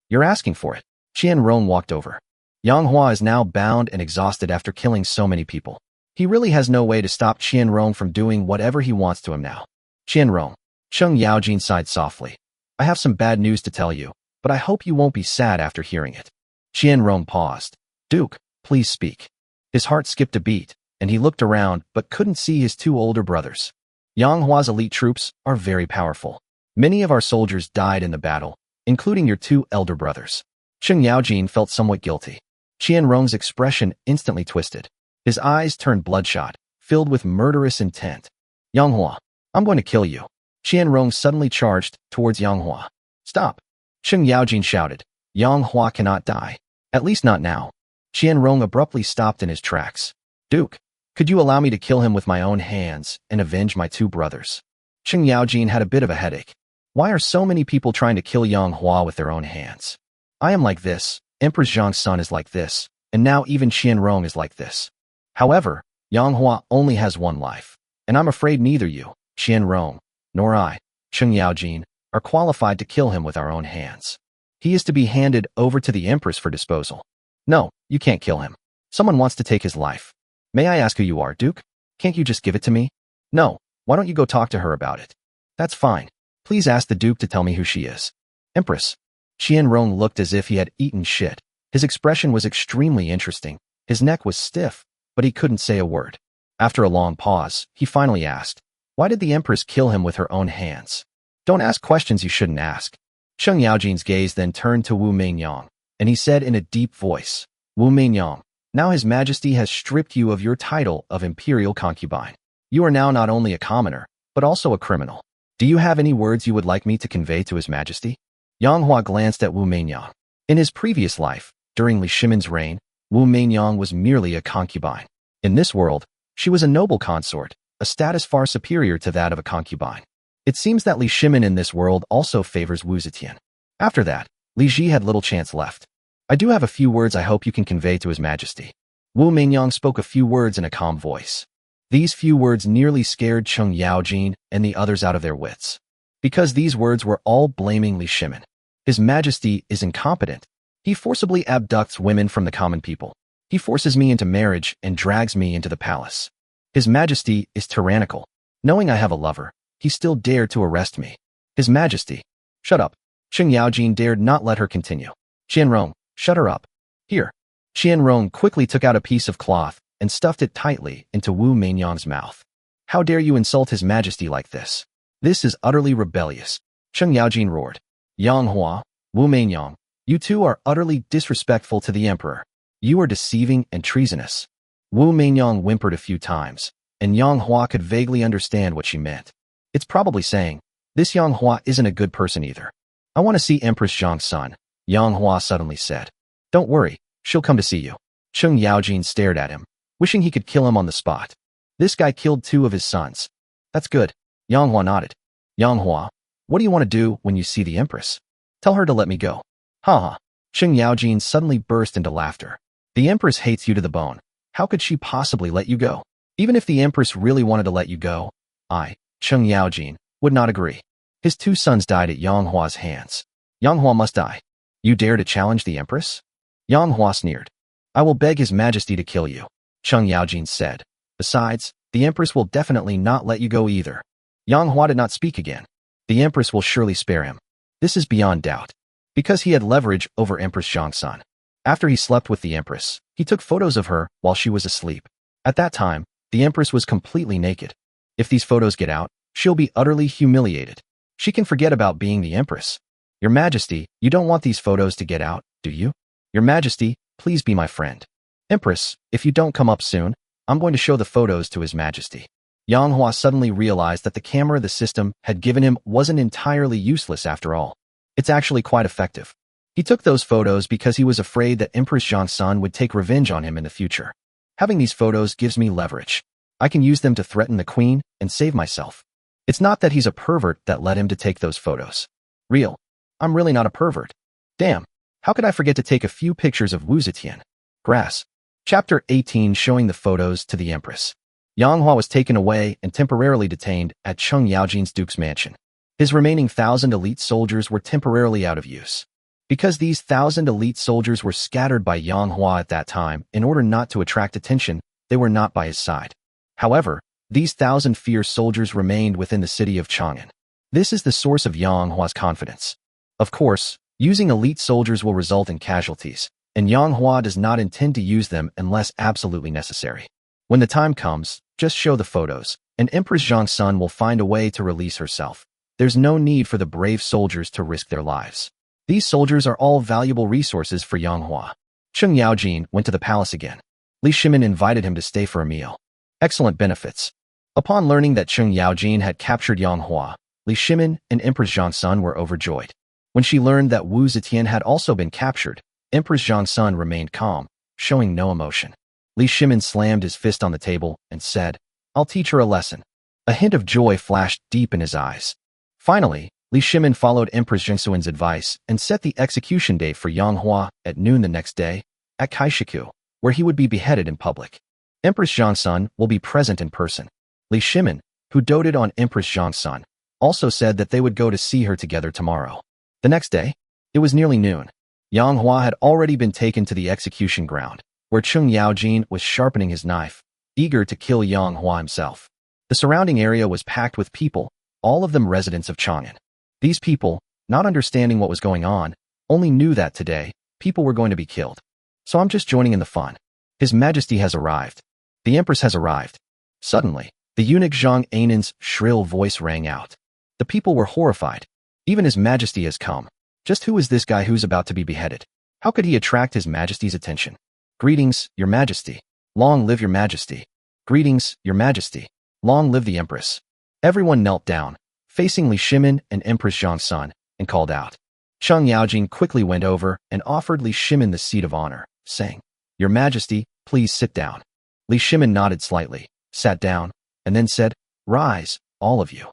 You're asking for it. Qianrong walked over. Yang Hua is now bound and exhausted after killing so many people. He really has no way to stop Qianrong from doing whatever he wants to him now. Qianrong. Cheng Yaojin sighed softly. I have some bad news to tell you, but I hope you won't be sad after hearing it. Qianrong paused. Duke, please speak. His heart skipped a beat, and he looked around but couldn't see his two older brothers. Yang Hua's elite troops are very powerful. Many of our soldiers died in the battle, including your two elder brothers. Cheng Yaojin felt somewhat guilty. Qianrong's expression instantly twisted. His eyes turned bloodshot, filled with murderous intent. Yang Hua, I'm going to kill you. Qianrong suddenly charged towards Yang Hua. Stop! Cheng Yaojin shouted. Yang Hua cannot die. At least not now. Qianrong abruptly stopped in his tracks. Duke, could you allow me to kill him with my own hands and avenge my two brothers? Cheng Yaojin had a bit of a headache. Why are so many people trying to kill Yang Hua with their own hands? I am like this, Empress Zhang's son is like this, and now even Qianrong is like this. However, Yang Hua only has one life, and I'm afraid neither you, Qianrong, nor I, Cheng Yaojin, are qualified to kill him with our own hands. He is to be handed over to the Empress for disposal. No, you can't kill him. Someone wants to take his life. May I ask who you are, Duke? Can't you just give it to me? No, why don't you go talk to her about it? That's fine. Please ask the Duke to tell me who she is. Empress. Qianrong looked as if he had eaten shit. His expression was extremely interesting. His neck was stiff, but he couldn't say a word. After a long pause, he finally asked, why did the Empress kill him with her own hands? Don't ask questions you shouldn't ask. Cheng Yaojin's gaze then turned to Wu Meinyang, and he said in a deep voice, Wu Meinyang, now His Majesty has stripped you of your title of imperial concubine. You are now not only a commoner, but also a criminal. Do you have any words you would like me to convey to His Majesty? Yang Hua glanced at Wu Meinyang. In his previous life, during Li Shimin's reign, Wu Meinyang was merely a concubine. In this world, she was a noble consort, a status far superior to that of a concubine. It seems that Li Shimin in this world also favors Wu Zetian. After that, Li Ji had little chance left. I do have a few words I hope you can convey to His Majesty. Wu Meinyang spoke a few words in a calm voice. These few words nearly scared Cheng Yaojin and the others out of their wits. Because these words were all blaming Li Shimin. His Majesty is incompetent. He forcibly abducts women from the common people. He forces me into marriage and drags me into the palace. His Majesty is tyrannical. Knowing I have a lover, he still dared to arrest me. His Majesty. Shut up. Cheng Yaojin dared not let her continue. Qianrong, shut her up. Here. Qianrong quickly took out a piece of cloth and stuffed it tightly into Wu Meinyang's mouth. How dare you insult His Majesty like this? This is utterly rebellious. Cheng Yaojin roared. Yang Hua, Wu Meinyang, you two are utterly disrespectful to the Emperor. You are deceiving and treasonous. Wu Meinyang whimpered a few times, and Yang Hua could vaguely understand what she meant. It's probably saying, this Yang Hua isn't a good person either. I want to see Empress Zhang's son, Yang Hua suddenly said. Don't worry, she'll come to see you. Cheng Yaojin stared at him, wishing he could kill him on the spot. This guy killed 2 of his sons. That's good. Yang Hua nodded. Yang Hua, what do you want to do when you see the Empress? Tell her to let me go. Ha ha. Cheng Yaojin suddenly burst into laughter. The Empress hates you to the bone. How could she possibly let you go? Even if the Empress really wanted to let you go, I, Cheng Yaojin, would not agree. His 2 sons died at Yang Hua's hands. Yang Hua must die. You dare to challenge the Empress? Yang Hua sneered. I will beg His Majesty to kill you, Cheng Yaojin said. Besides, the Empress will definitely not let you go either. Yang Hua did not speak again. The Empress will surely spare him. This is beyond doubt. Because he had leverage over Empress Zhang's son. After he slept with the Empress, he took photos of her while she was asleep. At that time, the Empress was completely naked. If these photos get out, she'll be utterly humiliated. She can forget about being the Empress. Your Majesty, you don't want these photos to get out, do you? Your Majesty, please be my friend. Empress, if you don't come up soon, I'm going to show the photos to His Majesty. Yang Hua suddenly realized that the camera the system had given him wasn't entirely useless after all. It's actually quite effective. He took those photos because he was afraid that Empress Zhang's son would take revenge on him in the future. Having these photos gives me leverage. I can use them to threaten the queen and save myself. It's not that he's a pervert that led him to take those photos. Real. I'm really not a pervert. Damn. How could I forget to take a few pictures of Wu Zetian? Grass. Chapter 18 showing the photos to the Empress. Yang Hua was taken away and temporarily detained at Cheng Yaojin's Duke's mansion. His remaining 1,000 elite soldiers were temporarily out of use. Because these 1,000 elite soldiers were scattered by Yang Hua at that time, in order not to attract attention, they were not by his side. However, these 1,000 fierce soldiers remained within the city of Chang'an. This is the source of Yang Hua's confidence. Of course, using elite soldiers will result in casualties, and Yang Hua does not intend to use them unless absolutely necessary. When the time comes, just show the photos, and Empress Zhang's son will find a way to release herself. There's no need for the brave soldiers to risk their lives. These soldiers are all valuable resources for Yang Hua. Cheng Yaojin went to the palace again. Li Shimin invited him to stay for a meal. Excellent benefits. Upon learning that Cheng Yaojin had captured Yang Hua, Li Shimin and Empress Zhang's son were overjoyed. When she learned that Wu Zetian had also been captured, Empress Zhang's son remained calm, showing no emotion. Li Shimin slammed his fist on the table and said, I'll teach her a lesson. A hint of joy flashed deep in his eyes. Finally, Li Shimin followed Empress Zhengsuan's advice and set the execution date for Yang Hua at noon the next day, at Kaishiku, where he would be beheaded in public. Empress Zhang's son will be present in person. Li Shimin, who doted on Empress Zhang's son, also said that they would go to see her together tomorrow. The next day, it was nearly noon. Yang Hua had already been taken to the execution ground, where Cheng Yaojin was sharpening his knife, eager to kill Yang Hua himself. The surrounding area was packed with people, all of them residents of Chang'an. These people, not understanding what was going on, only knew that today, people were going to be killed. So I'm just joining in the fun. His Majesty has arrived. The Empress has arrived. Suddenly, the eunuch Zhang Ainan's shrill voice rang out. The people were horrified. Even His Majesty has come. Just who is this guy who's about to be beheaded? How could he attract His Majesty's attention? Greetings, Your Majesty. Long live Your Majesty. Greetings, Your Majesty. Long live the Empress. Everyone knelt down, facing Li Shimin and Empress Zhang's son, and called out. Cheng Yaojin quickly went over and offered Li Shimin the seat of honor, saying, Your Majesty, please sit down. Li Shimin nodded slightly, sat down, and then said, Rise, all of you.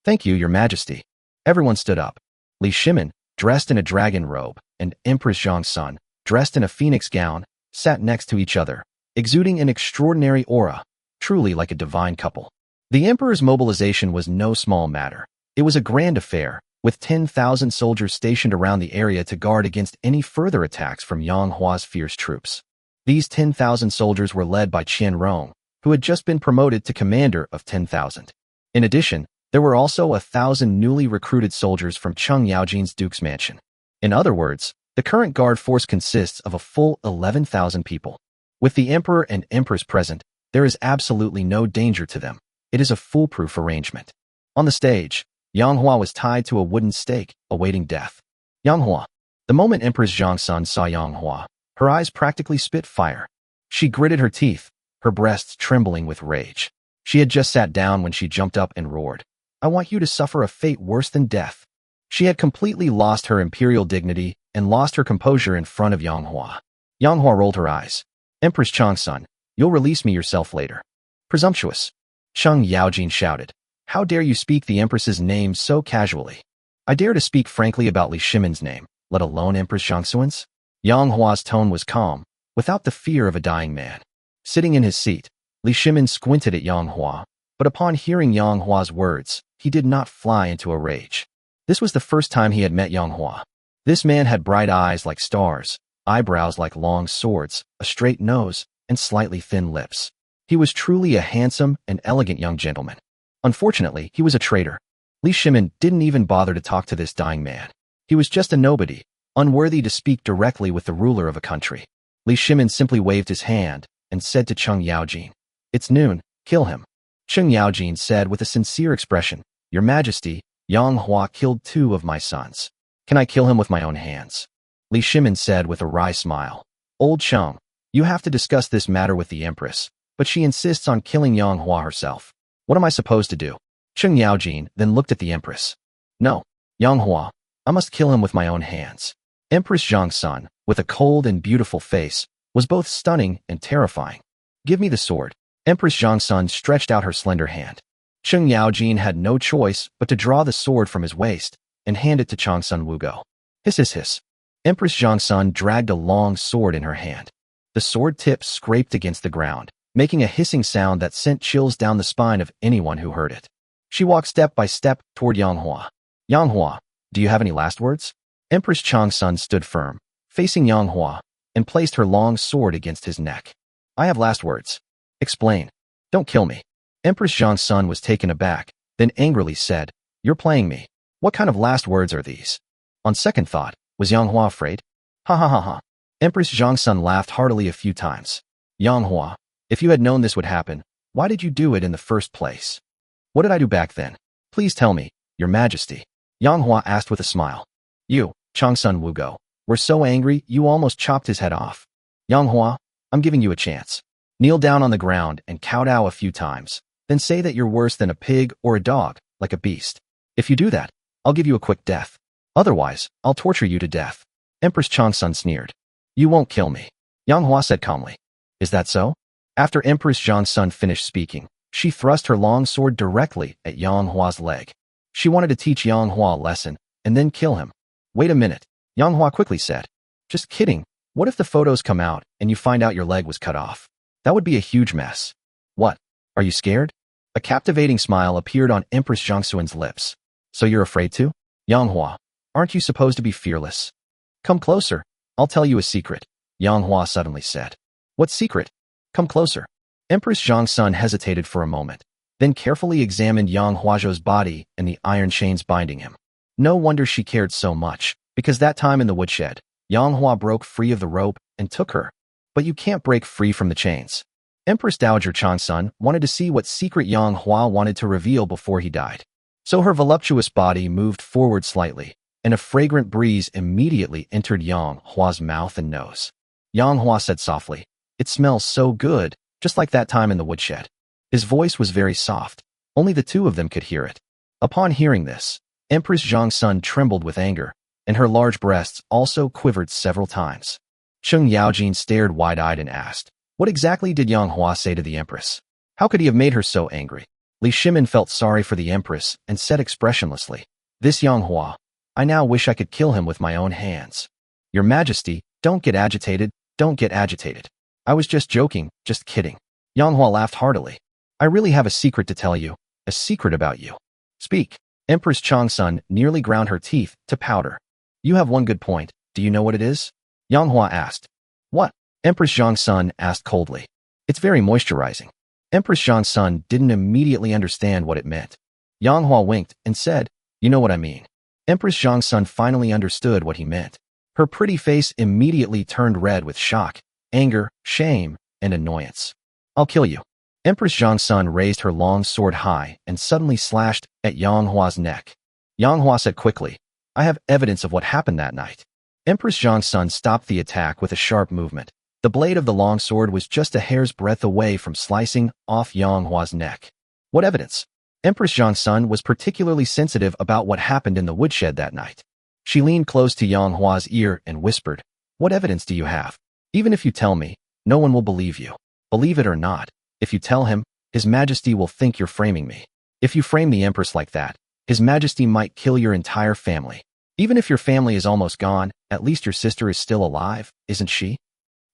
Thank you, Your Majesty. Everyone stood up. Li Shimin, dressed in a dragon robe, and Empress Zhang, dressed in a phoenix gown, sat next to each other, exuding an extraordinary aura, truly like a divine couple. The emperor's mobilization was no small matter. It was a grand affair, with 10,000 soldiers stationed around the area to guard against any further attacks from Yang Hua's fierce troops. These 10,000 soldiers were led by Qian Rong, who had just been promoted to commander of 10,000. In addition, there were also 1,000 newly recruited soldiers from Cheng Yaojin's Duke's mansion. In other words, the current guard force consists of a full 11,000 people. With the emperor and empress present, there is absolutely no danger to them. It is a foolproof arrangement. On the stage, Yang Hua was tied to a wooden stake, awaiting death. Yang Hua. The moment Empress Zhang saw Yang Hua, her eyes practically spit fire. She gritted her teeth, her breasts trembling with rage. She had just sat down when she jumped up and roared, I want you to suffer a fate worse than death. She had completely lost her imperial dignity and lost her composure in front of Yang Hua. Yang Hua rolled her eyes. Empress Changsun, you'll release me yourself later. Presumptuous. Cheng Yaojin shouted. How dare you speak the Empress's name so casually? I dare to speak frankly about Li Shimin's name, let alone Empress Zhangxuan's? Yang Hua's tone was calm, without the fear of a dying man. Sitting in his seat, Li Shimin squinted at Yang Hua, but upon hearing Yang Hua's words, he did not fly into a rage. This was the first time he had met Yang Hua. This man had bright eyes like stars, eyebrows like long swords, a straight nose, and slightly thin lips. He was truly a handsome and elegant young gentleman. Unfortunately, he was a traitor. Li Shimin didn't even bother to talk to this dying man. He was just a nobody, unworthy to speak directly with the ruler of a country. Li Shimin simply waved his hand and said to Cheng Yaojin, It's noon, kill him. Cheng Yaojin said with a sincere expression, Your Majesty, Yang Hua killed 2 of my sons. Can I kill him with my own hands? Li Shimin said with a wry smile, Old Cheng, you have to discuss this matter with the Empress, but she insists on killing Yang Hua herself. What am I supposed to do? Cheng Yaojin then looked at the Empress. No, Yang Hua, I must kill him with my own hands. Empress Zhangsun, with a cold and beautiful face, was both stunning and terrifying. Give me the sword. Empress Zhangsun stretched out her slender hand. Cheng Yaojin had no choice but to draw the sword from his waist and hand it to Changsun Wugo. Hiss hiss hiss. Empress Zhangsun dragged a long sword in her hand. The sword tip scraped against the ground, making a hissing sound that sent chills down the spine of anyone who heard it. She walked step by step toward Yang Hua. Yang Hua, do you have any last words? Empress Changsun stood firm, facing Yang Hua, and placed her long sword against his neck. I have last words. Explain. Don't kill me. Empress Zhangsun was taken aback, then angrily said, You're playing me. What kind of last words are these? On second thought, was Yang Hua afraid? Ha ha ha ha. Empress Zhangsun laughed heartily a few times. Yang Hua, if you had known this would happen, why did you do it in the first place? What did I do back then? Please tell me, Your Majesty. Yang Hua asked with a smile. You, Changsun Wugo, were so angry you almost chopped his head off. Yang Hua, I'm giving you a chance. Kneel down on the ground and kowtow a few times, then say that you're worse than a pig or a dog, like a beast. If you do that, I'll give you a quick death. Otherwise, I'll torture you to death. Empress Changsun sneered. You won't kill me. Yang Hua said calmly. Is that so? After Empress Zhangsun finished speaking, she thrust her long sword directly at Yang Hua's leg. She wanted to teach Yang Hua a lesson, and then kill him. Wait a minute, Yang Hua quickly said. Just kidding. What if the photos come out and you find out your leg was cut off? That would be a huge mess. What? Are you scared? A captivating smile appeared on Empress Zhangxuan's lips. So you're afraid to? Yang Hua, aren't you supposed to be fearless? Come closer. I'll tell you a secret, Yang Hua suddenly said. What secret? Come closer. Empress Zhangxun hesitated for a moment, then carefully examined Yang Huazhou's body and the iron chains binding him. No wonder she cared so much, because that time in the woodshed, Yang Hua broke free of the rope and took her. But you can't break free from the chains. Empress Dowager Changsun wanted to see what secret Yang Hua wanted to reveal before he died. So her voluptuous body moved forward slightly, and a fragrant breeze immediately entered Yang Hua's mouth and nose. Yang Hua said softly, It smells so good, just like that time in the woodshed. His voice was very soft. Only the two of them could hear it. Upon hearing this, Empress Zhangxun trembled with anger, and her large breasts also quivered several times. Cheng Yaojin stared wide-eyed and asked, what exactly did Yang Hua say to the Empress? How could he have made her so angry? Li Shimin felt sorry for the Empress and said expressionlessly, this Yang Hua, I now wish I could kill him with my own hands. Your Majesty, don't get agitated, don't get agitated. I was just joking, just kidding. Yang Hua laughed heartily. I really have a secret to tell you, a secret about you. Speak. Empress Changsun nearly ground her teeth to powder. You have one good point, do you know what it is? Yang Hua asked. What? Empress Changsun asked coldly. It's very moisturizing. Empress Changsun didn't immediately understand what it meant. Yang Hua winked and said, you know what I mean. Empress Changsun finally understood what he meant. Her pretty face immediately turned red with shock, anger, shame, and annoyance. I'll kill you. Empress Changsun raised her long sword high and suddenly slashed at Yang Hua's neck. Yang Hua said quickly, I have evidence of what happened that night. Empress Changsun stopped the attack with a sharp movement. The blade of the long sword was just a hair's breadth away from slicing off Yang Hua's neck. What evidence? Empress Changsun was particularly sensitive about what happened in the woodshed that night. She leaned close to Yang Hua's ear and whispered, what evidence do you have? Even if you tell me, no one will believe you. Believe it or not, if you tell him, His Majesty will think you're framing me. If you frame the Empress like that, His Majesty might kill your entire family. Even if your family is almost gone, at least your sister is still alive, isn't she?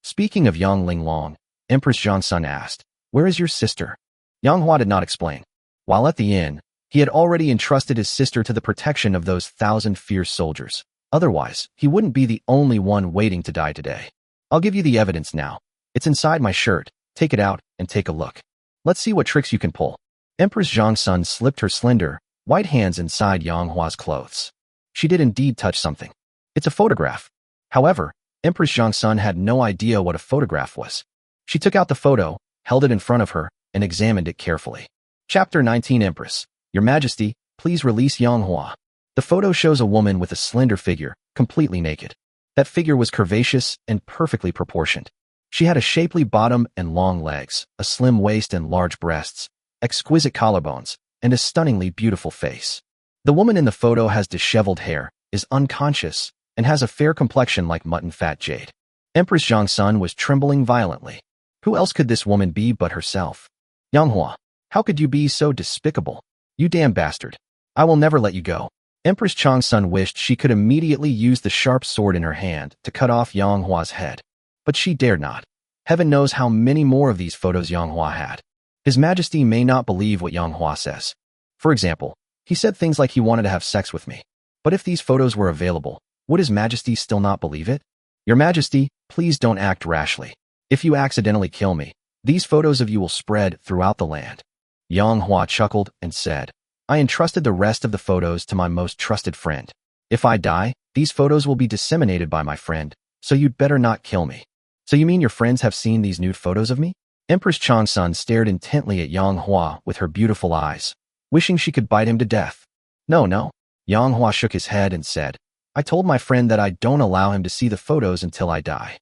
Speaking of Yang Linglong, Empress Changsun asked, where is your sister? Yang Hua did not explain. While at the inn, he had already entrusted his sister to the protection of those 1,000 fierce soldiers. Otherwise, he wouldn't be the only one waiting to die today. I'll give you the evidence now. It's inside my shirt. Take it out and take a look. Let's see what tricks you can pull. Empress Changsun slipped her slender, white hands inside Yang Hua's clothes. She did indeed touch something. It's a photograph. However, Empress Changsun had no idea what a photograph was. She took out the photo, held it in front of her, and examined it carefully. Chapter 19 Empress, Your Majesty, please release Yang Hua. The photo shows a woman with a slender figure, completely naked. That figure was curvaceous and perfectly proportioned. She had a shapely bottom and long legs, a slim waist and large breasts, exquisite collarbones, and a stunningly beautiful face. The woman in the photo has disheveled hair, is unconscious, and has a fair complexion like mutton fat jade. Empress Changsun was trembling violently. Who else could this woman be but herself? Yang Hua, how could you be so despicable? You damn bastard. I will never let you go. Empress Changsun wished she could immediately use the sharp sword in her hand to cut off Yang Hua's head. But she dared not. Heaven knows how many more of these photos Yang Hua had. His Majesty may not believe what Yang Hua says. For example, he said things like he wanted to have sex with me. But if these photos were available, would His Majesty still not believe it? Your Majesty, please don't act rashly. If you accidentally kill me, these photos of you will spread throughout the land. Yang Hua chuckled and said, I entrusted the rest of the photos to my most trusted friend. If I die, these photos will be disseminated by my friend, so you'd better not kill me. So you mean your friends have seen these nude photos of me? Empress Changsun stared intently at Yang Hua with her beautiful eyes, wishing she could bite him to death. No. Yang Hua shook his head and said, I told my friend that I don't allow him to see the photos until I die.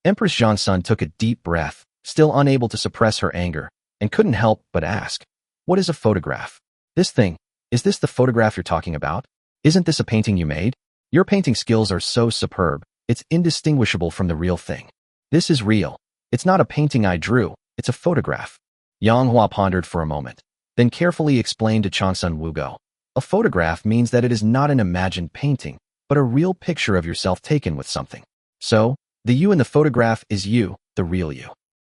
Empress Changsun took a deep breath, still unable to suppress her anger, and couldn't help but ask, what is a photograph? This thing, is this the photograph you're talking about? Isn't this a painting you made? Your painting skills are so superb, it's indistinguishable from the real thing. This is real. It's not a painting I drew, it's a photograph. Yang Hua pondered for a moment, then carefully explained to Changsun Wugo. A photograph means that it is not an imagined painting, but a real picture of yourself taken with something. So, the you in the photograph is you, the real you.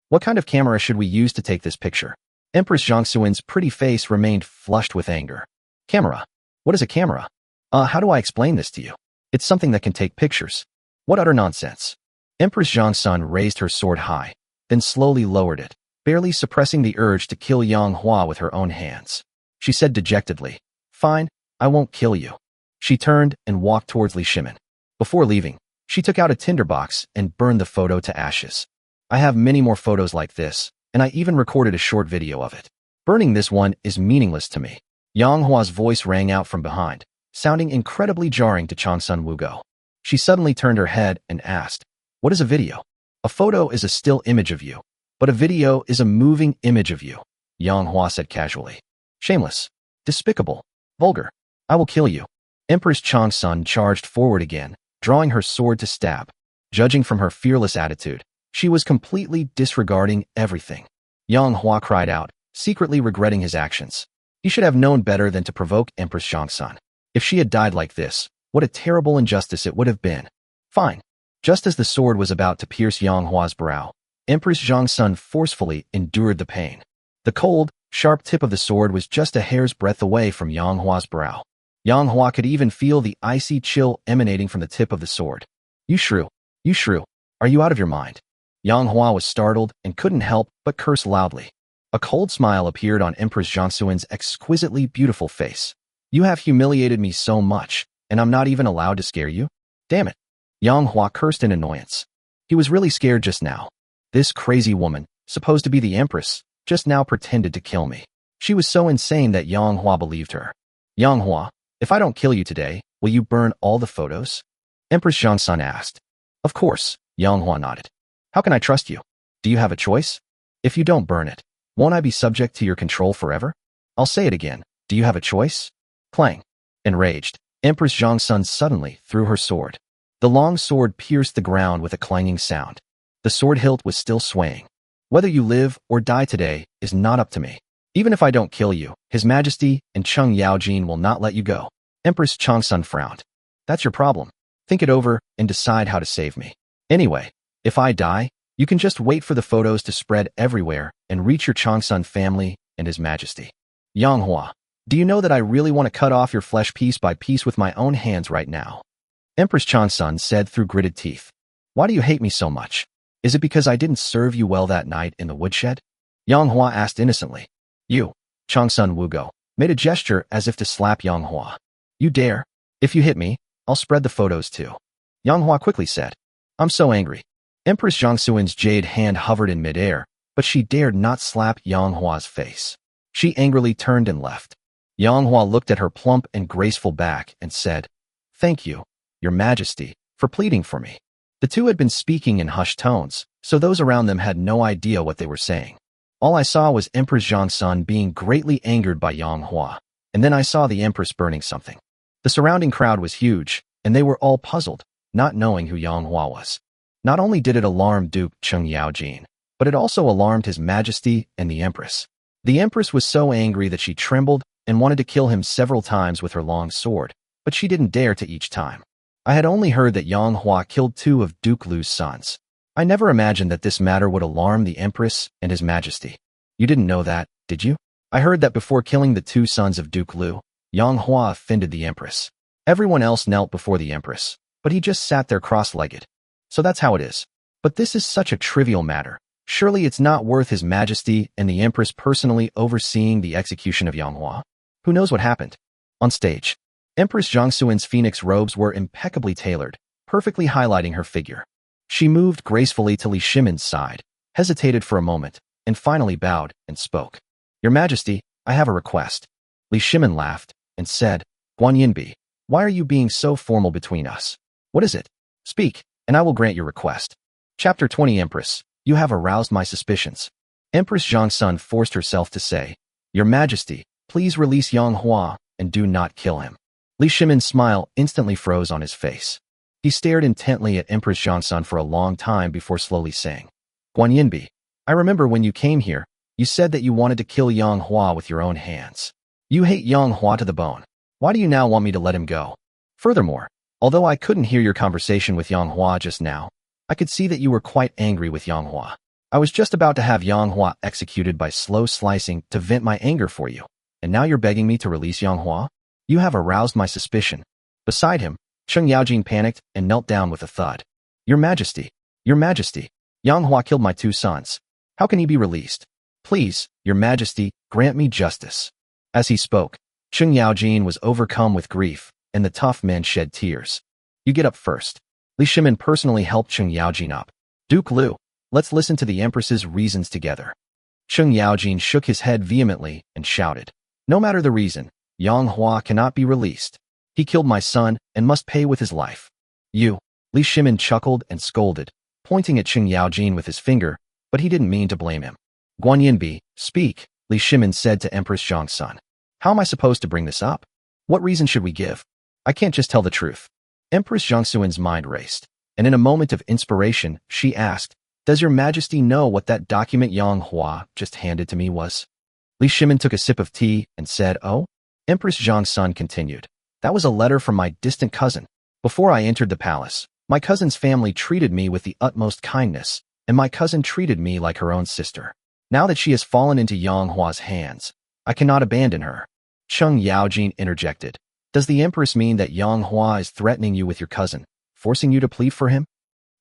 What kind of camera should we use to take this picture? Empress Zhangsuin's pretty face remained flushed with anger. Camera? What is a camera? How do I explain this to you? It's something that can take pictures. What utter nonsense. Empress Zhangsun raised her sword high, then slowly lowered it, barely suppressing the urge to kill Yang Hua with her own hands. She said dejectedly, Fine, I won't kill you. She turned and walked towards Li Shimin. Before leaving, she took out a tinderbox and burned the photo to ashes. I have many more photos like this, and I even recorded a short video of it. Burning this one is meaningless to me. Yang Hua's voice rang out from behind, sounding incredibly jarring to Changsun Wugo. She suddenly turned her head and asked, What is a video? A photo is a still image of you, but a video is a moving image of you, Yang Hua said casually. Shameless, despicable, vulgar. I will kill you. Empress Changsun charged forward again, drawing her sword to stab. Judging from her fearless attitude, she was completely disregarding everything. Yang Hua cried out, secretly regretting his actions. He should have known better than to provoke Empress Zhongsun. If she had died like this, what a terrible injustice it would have been. Fine. Just as the sword was about to pierce Yang Hua's brow, Empress Zhongsun forcefully endured the pain. The cold, sharp tip of the sword was just a hair's breadth away from Yang Hua's brow. Yang Hua could even feel the icy chill emanating from the tip of the sword. You shrew. Are you out of your mind? Yang Hua was startled and couldn't help but curse loudly. A cold smile appeared on Empress Zhongsun's exquisitely beautiful face. You have humiliated me so much, and I'm not even allowed to scare you? Damn it. Yang Hua cursed in annoyance. He was really scared just now. This crazy woman, supposed to be the Empress, just now pretended to kill me. She was so insane that Yang Hua believed her. Yang Hua, if I don't kill you today, will you burn all the photos? Empress Zhongsun asked. Of course, Yang Hua nodded. How can I trust you? Do you have a choice? If you don't burn it, won't I be subject to your control forever? I'll say it again. Do you have a choice? Clang. Enraged, Empress Zhongsun suddenly threw her sword. The long sword pierced the ground with a clanging sound. The sword hilt was still swaying. Whether you live or die today is not up to me. Even if I don't kill you, His Majesty and Cheng Yaojin will not let you go. Empress Zhongsun frowned. That's your problem. Think it over and decide how to save me. Anyway, if I die, you can just wait for the photos to spread everywhere and reach your Zhongsun family and His Majesty. Yang Hua, do you know that I really want to cut off your flesh piece by piece with my own hands right now? Empress Zhongsun said through gritted teeth. Why do you hate me so much? Is it because I didn't serve you well that night in the woodshed? Yang Hua asked innocently. You, Zhongsun Wugo, made a gesture as if to slap Yang Hua. You dare? If you hit me, I'll spread the photos too. Yang Hua quickly said. I'm so angry. Empress Zhongsun's jade hand hovered in midair, but she dared not slap Yang Hua's face. She angrily turned and left. Yang Hua looked at her plump and graceful back and said, Thank you, Your Majesty, for pleading for me. The two had been speaking in hushed tones, so those around them had no idea what they were saying. All I saw was Empress Zhongsun being greatly angered by Yang Hua, and then I saw the Empress burning something. The surrounding crowd was huge, and they were all puzzled, not knowing who Yang Hua was. Not only did it alarm Duke Cheng Yaojin, but it also alarmed His Majesty and the Empress. The Empress was so angry that she trembled and wanted to kill him several times with her long sword, but she didn't dare to each time. I had only heard that Yang Hua killed 2 of Duke Lu's sons. I never imagined that this matter would alarm the Empress and His Majesty. You didn't know that, did you? I heard that before killing the 2 sons of Duke Lu, Yang Hua offended the Empress. Everyone else knelt before the Empress, but he just sat there cross-legged. So that's how it is. But this is such a trivial matter. Surely it's not worth His Majesty and the Empress personally overseeing the execution of Yang Hua. Who knows what happened? On stage, Empress Zhongsun's phoenix robes were impeccably tailored, perfectly highlighting her figure. She moved gracefully to Li Shimin's side, hesitated for a moment, and finally bowed and spoke. Your Majesty, I have a request. Li Shimin laughed and said, Guan Yinbi, why are you being so formal between us? What is it? Speak, and I will grant your request. Chapter 20 Empress, you have aroused my suspicions. Empress Zhongsun forced herself to say, Your Majesty, please release Yang Hua and do not kill him. Li Shimin's smile instantly froze on his face. He stared intently at Empress Zhongsun for a long time before slowly saying, Guan Yinbi, I remember when you came here, you said that you wanted to kill Yang Hua with your own hands. You hate Yang Hua to the bone. Why do you now want me to let him go? Furthermore, although I couldn't hear your conversation with Yang Hua just now, I could see that you were quite angry with Yang Hua. I was just about to have Yang Hua executed by slow slicing to vent my anger for you, and now you're begging me to release Yang Hua? You have aroused my suspicion. Beside him, Cheng Yaojin panicked and knelt down with a thud. Your Majesty, Yang Hua killed my 2 sons. How can he be released? Please, Your Majesty, grant me justice. As he spoke, Cheng Yaojin was overcome with grief, and the tough men shed tears. You get up first. Li Shimin personally helped Cheng Yaojin up. Duke Lu, let's listen to the Empress's reasons together. Cheng Yaojin shook his head vehemently and shouted. No matter the reason, Yang Hua cannot be released. He killed my son and must pay with his life. You, Li Shimin chuckled and scolded, pointing at Cheng Yaojin with his finger, but he didn't mean to blame him. Guan Yinbi, speak, Li Shimin said to Empress Zhongsun. How am I supposed to bring this up? What reason should we give? I can't just tell the truth. Empress Zhongsun's mind raced. and in a moment of inspiration, she asked, "Does your majesty know what that document Yang Hua just handed to me was?" Li Shimin took a sip of tea and said, "Oh?" Empress Zhang's son continued, "That was a letter from my distant cousin. Before I entered the palace, my cousin's family treated me with the utmost kindness, and my cousin treated me like her own sister. Now that she has fallen into Yang Hua's hands, I cannot abandon her." Cheng Yaojin interjected, "Does the Empress mean that Yang Hua is threatening you with your cousin, forcing you to plead for him?"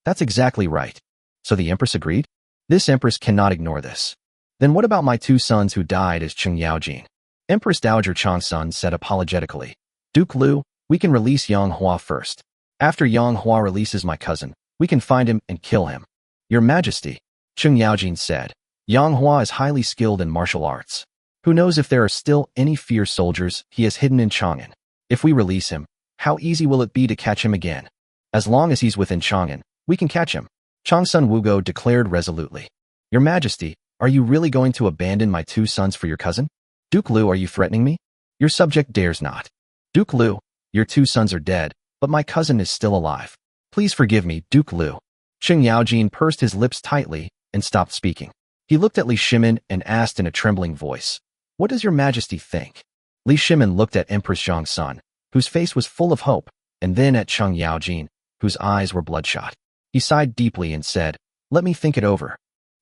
"That's exactly right." So the Empress agreed? This Empress cannot ignore this. "Then what about my two sons who died as Cheng Yaojin?" Empress Dowager Changsun said apologetically, "Duke Lu, we can release Yang Hua first. After Yang Hua releases my cousin, we can find him and kill him." "Your Majesty," Cheng Yaojin said, "Yang Hua is highly skilled in martial arts. Who knows if there are still any fierce soldiers he has hidden in Chang'an? If we release him, how easy will it be to catch him again? As long as he's within Chang'an, we can catch him," Changsun Wugo declared resolutely. "Your Majesty, are you really going to abandon my two sons for your cousin? Duke Lu, are you threatening me? Your subject dares not." "Duke Lu, your two sons are dead, but my cousin is still alive. Please forgive me, Duke Lu." Cheng Yaojin pursed his lips tightly and stopped speaking. He looked at Li Shimin and asked in a trembling voice, "What does your Majesty think?" Li Shimin looked at Empress Zhang's son, whose face was full of hope, and then at Cheng Yaojin, whose eyes were bloodshot. He sighed deeply and said, "Let me think it over."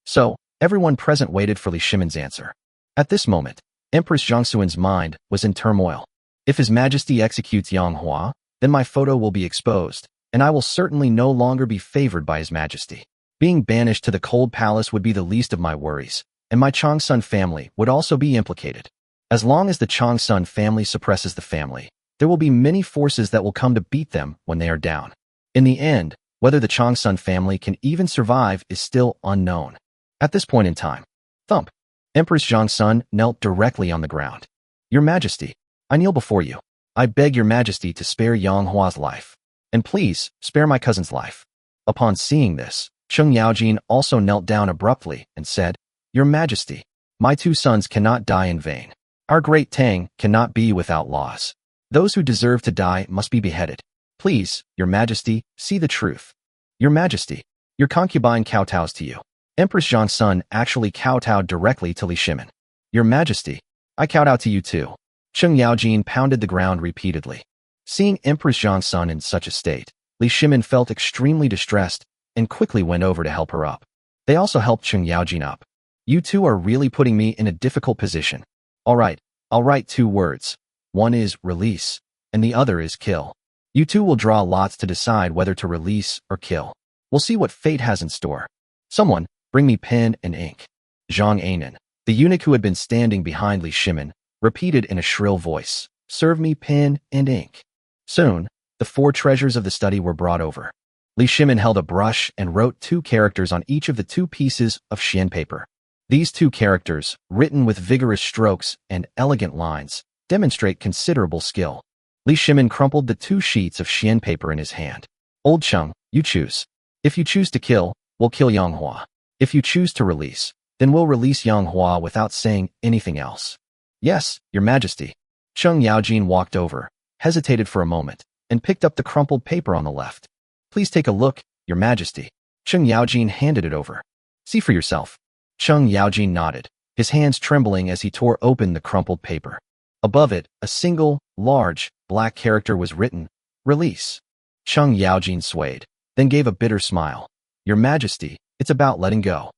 So, everyone present waited for Li Shimin's answer. At this moment, Empress Zhangsuan's mind was in turmoil. If His Majesty executes Yang Hua, then my photo will be exposed, and I will certainly no longer be favored by His Majesty. Being banished to the cold palace would be the least of my worries, and my Changsun family would also be implicated. As long as the Changsun family suppresses the family, there will be many forces that will come to beat them when they are down. In the end, whether the Changsun family can even survive is still unknown. At this point in time, thump, Empress Zhangsun knelt directly on the ground. "Your Majesty, I kneel before you. I beg your Majesty to spare Yang Hua's life. And please, spare my cousin's life." Upon seeing this, Cheng Yaojin also knelt down abruptly and said, "Your Majesty, my two sons cannot die in vain. Our great Tang cannot be without laws. Those who deserve to die must be beheaded. Please, your Majesty, see the truth." "Your Majesty, your concubine kowtows to you." Empress Zhangsun actually kowtowed directly to Li Shimin. "Your Majesty, I kowtow to you too." Cheng Yaojin pounded the ground repeatedly. Seeing Empress Zhangsun in such a state, Li Shimin felt extremely distressed and quickly went over to help her up. They also helped Cheng Yaojin up. "You two are really putting me in a difficult position. All right, I'll write two words. One is release, and the other is kill. You two will draw lots to decide whether to release or kill. We'll see what fate has in store. Someone, bring me pen and ink." Zhang Anan, the eunuch who had been standing behind Li Shimin, repeated in a shrill voice, "Serve me pen and ink." Soon, the four treasures of the study were brought over. Li Shimin held a brush and wrote two characters on each of the two pieces of xian paper. These two characters, written with vigorous strokes and elegant lines, demonstrate considerable skill. Li Shimin crumpled the two sheets of xian paper in his hand. "Old Cheng, you choose. If you choose to kill, we'll kill Yang Hua. If you choose to release, then we'll release Yang Hua without saying anything else." "Yes, your Majesty." Cheng Yaojin walked over, hesitated for a moment, and picked up the crumpled paper on the left. "Please take a look, your Majesty." Cheng Yaojin handed it over. "See for yourself." Cheng Yaojin nodded, his hands trembling as he tore open the crumpled paper. Above it, a single, large, black character was written, "Release." Cheng Yaojin swayed, then gave a bitter smile. "Your Majesty, it's about letting go."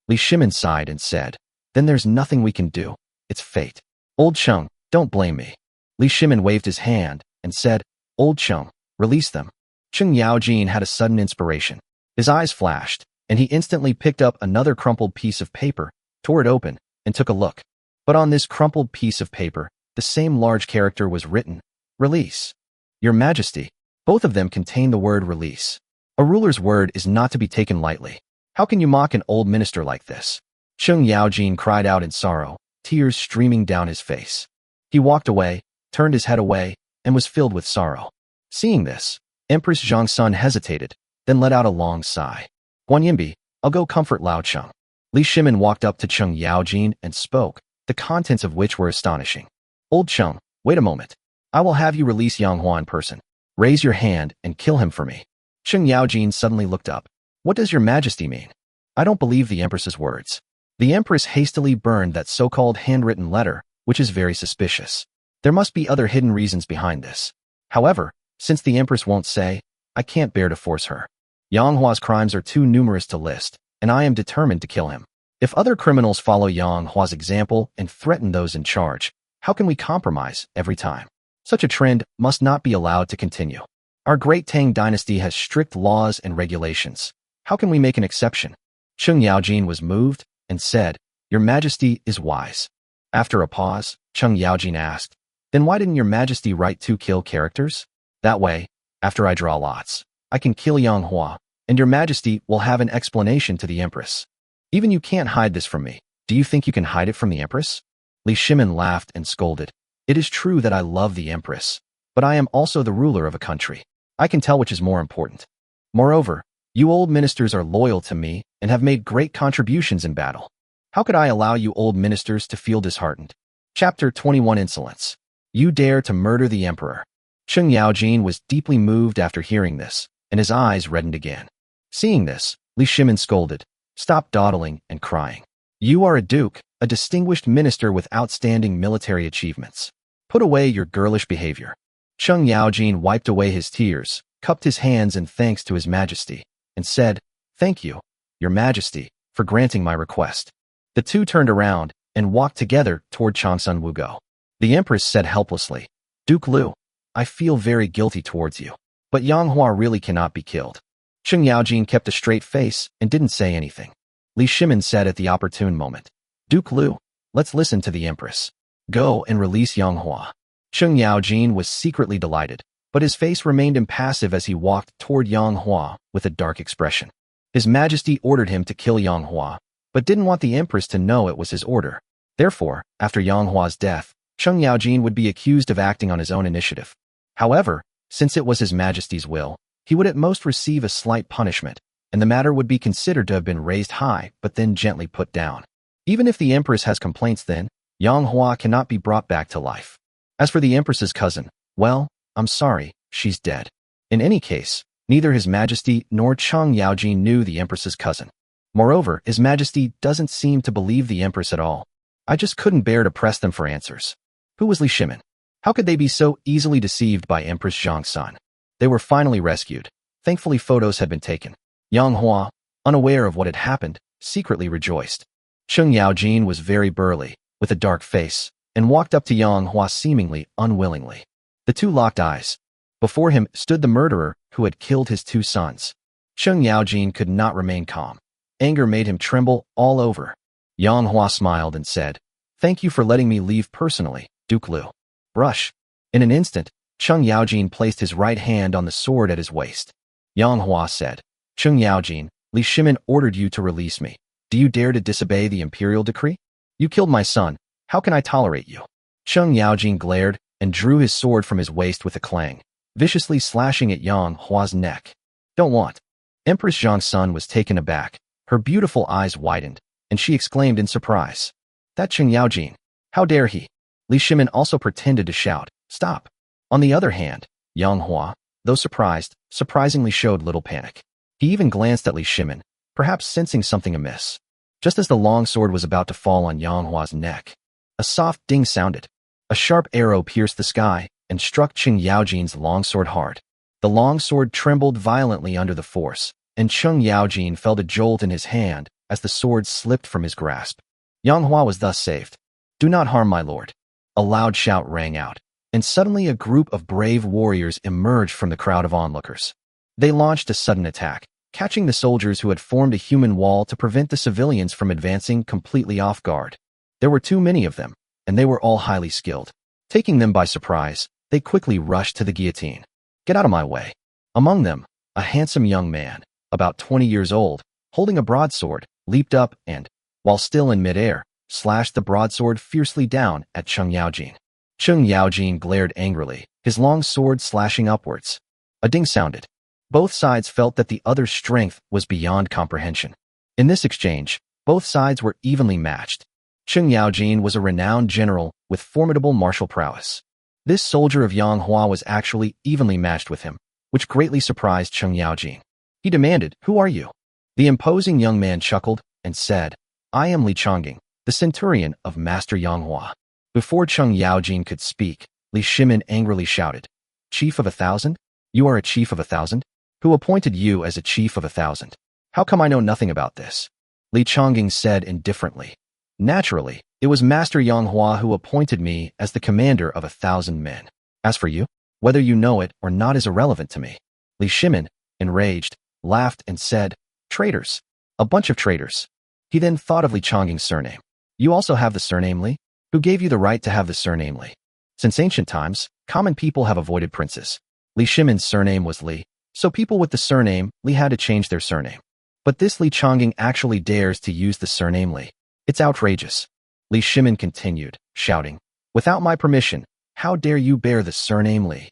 Li Shimin sighed and said, "Then there's nothing we can do. It's fate." "Old Cheng, don't blame me." Li Shimin waved his hand and said, "Old Cheng, release them." Cheng Yaojin had a sudden inspiration. His eyes flashed, and he instantly picked up another crumpled piece of paper, tore it open, and took a look. But on this crumpled piece of paper, the same large character was written, "Release." "Your Majesty." Both of them contain the word release. A ruler's word is not to be taken lightly. How can you mock an old minister like this? Cheng Yaojin cried out in sorrow, tears streaming down his face. He walked away, turned his head away, and was filled with sorrow. Seeing this, Empress Zhangsun hesitated, then let out a long sigh. "Guanyinbi, I'll go comfort Lao Cheng." Li Shimin walked up to Cheng Yaojin and spoke, the contents of which were astonishing. "Old Cheng, wait a moment. I will have you release Yang Hua in person. Raise your hand and kill him for me." Cheng Yaojin suddenly looked up. What does your majesty mean? I don't believe the Empress's words. The Empress hastily burned that so-called handwritten letter, which is very suspicious. There must be other hidden reasons behind this. However, since the Empress won't say, I can't bear to force her. Yang Hua's crimes are too numerous to list, and I am determined to kill him. If other criminals follow Yang Hua's example and threaten those in charge, how can we compromise every time? Such a trend must not be allowed to continue. Our great Tang dynasty has strict laws and regulations. How can we make an exception? Cheng Yaojin was moved and said, Your Majesty is wise. After a pause, Cheng Yaojin asked, Then why didn't your Majesty write 2 kill characters? That way, after I draw lots, I can kill Yang Hua, and your Majesty will have an explanation to the Empress. Even you can't hide this from me. Do you think you can hide it from the Empress? Li Shimin laughed and scolded. It is true that I love the Empress, but I am also the ruler of a country. I can tell which is more important. Moreover, you old ministers are loyal to me and have made great contributions in battle. How could I allow you old ministers to feel disheartened? Chapter 21 Insolence. You dare to murder the Emperor. Cheng Yaojin was deeply moved after hearing this, and his eyes reddened again. Seeing this, Li Shimin scolded, Stop dawdling and crying. You are a duke, a distinguished minister with outstanding military achievements. Put away your girlish behavior. Cheng Yaojin wiped away his tears, cupped his hands in thanks to his majesty, and said, Thank you, your majesty, for granting my request. The two turned around and walked together toward Changsun Wugo. The Empress said helplessly, Duke Lu, I feel very guilty towards you, but Yang Hua really cannot be killed. Cheng Yaojin kept a straight face and didn't say anything. Li Shimin said at the opportune moment, Duke Lu, let's listen to the Empress. Go and release Yang Hua. Cheng Yaojin was secretly delighted, but his face remained impassive as he walked toward Yang Hua with a dark expression. His Majesty ordered him to kill Yang Hua, but didn't want the Empress to know it was his order. Therefore, after Yang Hua's death, Cheng Yaojin would be accused of acting on his own initiative. However, since it was his Majesty's will, he would at most receive a slight punishment, and the matter would be considered to have been raised high but then gently put down. Even if the Empress has complaints then, Yang Hua cannot be brought back to life. As for the Empress's cousin, well, I'm sorry, she's dead. In any case, neither His Majesty nor Cheng Yaojin knew the Empress's cousin. Moreover, His Majesty doesn't seem to believe the Empress at all. I just couldn't bear to press them for answers. Who was Li Shimin? How could they be so easily deceived by Empress Zhangsun? They were finally rescued. Thankfully photos had been taken. Yang Hua, unaware of what had happened, secretly rejoiced. Cheng Yaojin was very burly, with a dark face, and walked up to Yang Hua seemingly unwillingly. The two locked eyes. Before him stood the murderer who had killed his 2 sons. Cheng Yaojin could not remain calm. Anger made him tremble all over. Yang Hua smiled and said, Thank you for letting me leave personally, Duke Lu. Brush. In an instant, Cheng Yaojin placed his right hand on the sword at his waist. Yang Hua said, Cheng Yaojin, Li Shimin ordered you to release me. Do you dare to disobey the imperial decree? You killed my son. How can I tolerate you? Cheng Yaojin glared and drew his sword from his waist with a clang, viciously slashing at Yang Hua's neck. Don't want. Empress Zhangsun was taken aback. Her beautiful eyes widened, and she exclaimed in surprise. That Cheng Yaojin. How dare he? Li Shimin also pretended to shout, Stop. On the other hand, Yang Hua, though surprised, surprisingly showed little panic. He even glanced at Li Shimin, perhaps sensing something amiss. Just as the long sword was about to fall on Yang Hua's neck, a soft ding sounded. A sharp arrow pierced the sky and struck Cheng Yaojin's long sword hard. The long sword trembled violently under the force, and Cheng Yaojin felt a jolt in his hand as the sword slipped from his grasp. Yang Hua was thus saved. Do not harm my lord. A loud shout rang out, and suddenly a group of brave warriors emerged from the crowd of onlookers. They launched a sudden attack, catching the soldiers who had formed a human wall to prevent the civilians from advancing completely off guard. There were too many of them, and they were all highly skilled. Taking them by surprise, they quickly rushed to the guillotine. Get out of my way. Among them, a handsome young man, about 20 years old, holding a broadsword, leaped up and, while still in midair, slashed the broadsword fiercely down at Cheng Yaojin. Cheng Yaojin glared angrily, his long sword slashing upwards. A ding sounded. Both sides felt that the other's strength was beyond comprehension. In this exchange, both sides were evenly matched. Cheng Yaojin was a renowned general with formidable martial prowess. This soldier of Yang Hua was actually evenly matched with him. which greatly surprised Cheng Yaojin. He demanded, "Who are you?" The imposing young man chuckled and said, "I am Li Chongging, the centurion of Master Yang Hua." Before Cheng Yaojin could speak, Li Shimin angrily shouted, "Chief of 1,000? You are a chief of 1,000? Who appointed you as a chief of 1,000? How come I know nothing about this?" Li Chongging said indifferently, "Naturally, it was Master Yang Hua who appointed me as the commander of 1,000 men. As for you, whether you know it or not is irrelevant to me." Li Shimin, enraged, laughed and said, "Traitors. A bunch of traitors." He then thought of Li Chongging's surname. "You also have the surname Li? Who gave you the right to have the surname Li? Since ancient times, common people have avoided princes. Li Shimin's surname was Li, so people with the surname Li had to change their surname. But this Li Chongging actually dares to use the surname Li. It's outrageous." Li Shimin continued, shouting, "Without my permission, how dare you bear the surname Li?"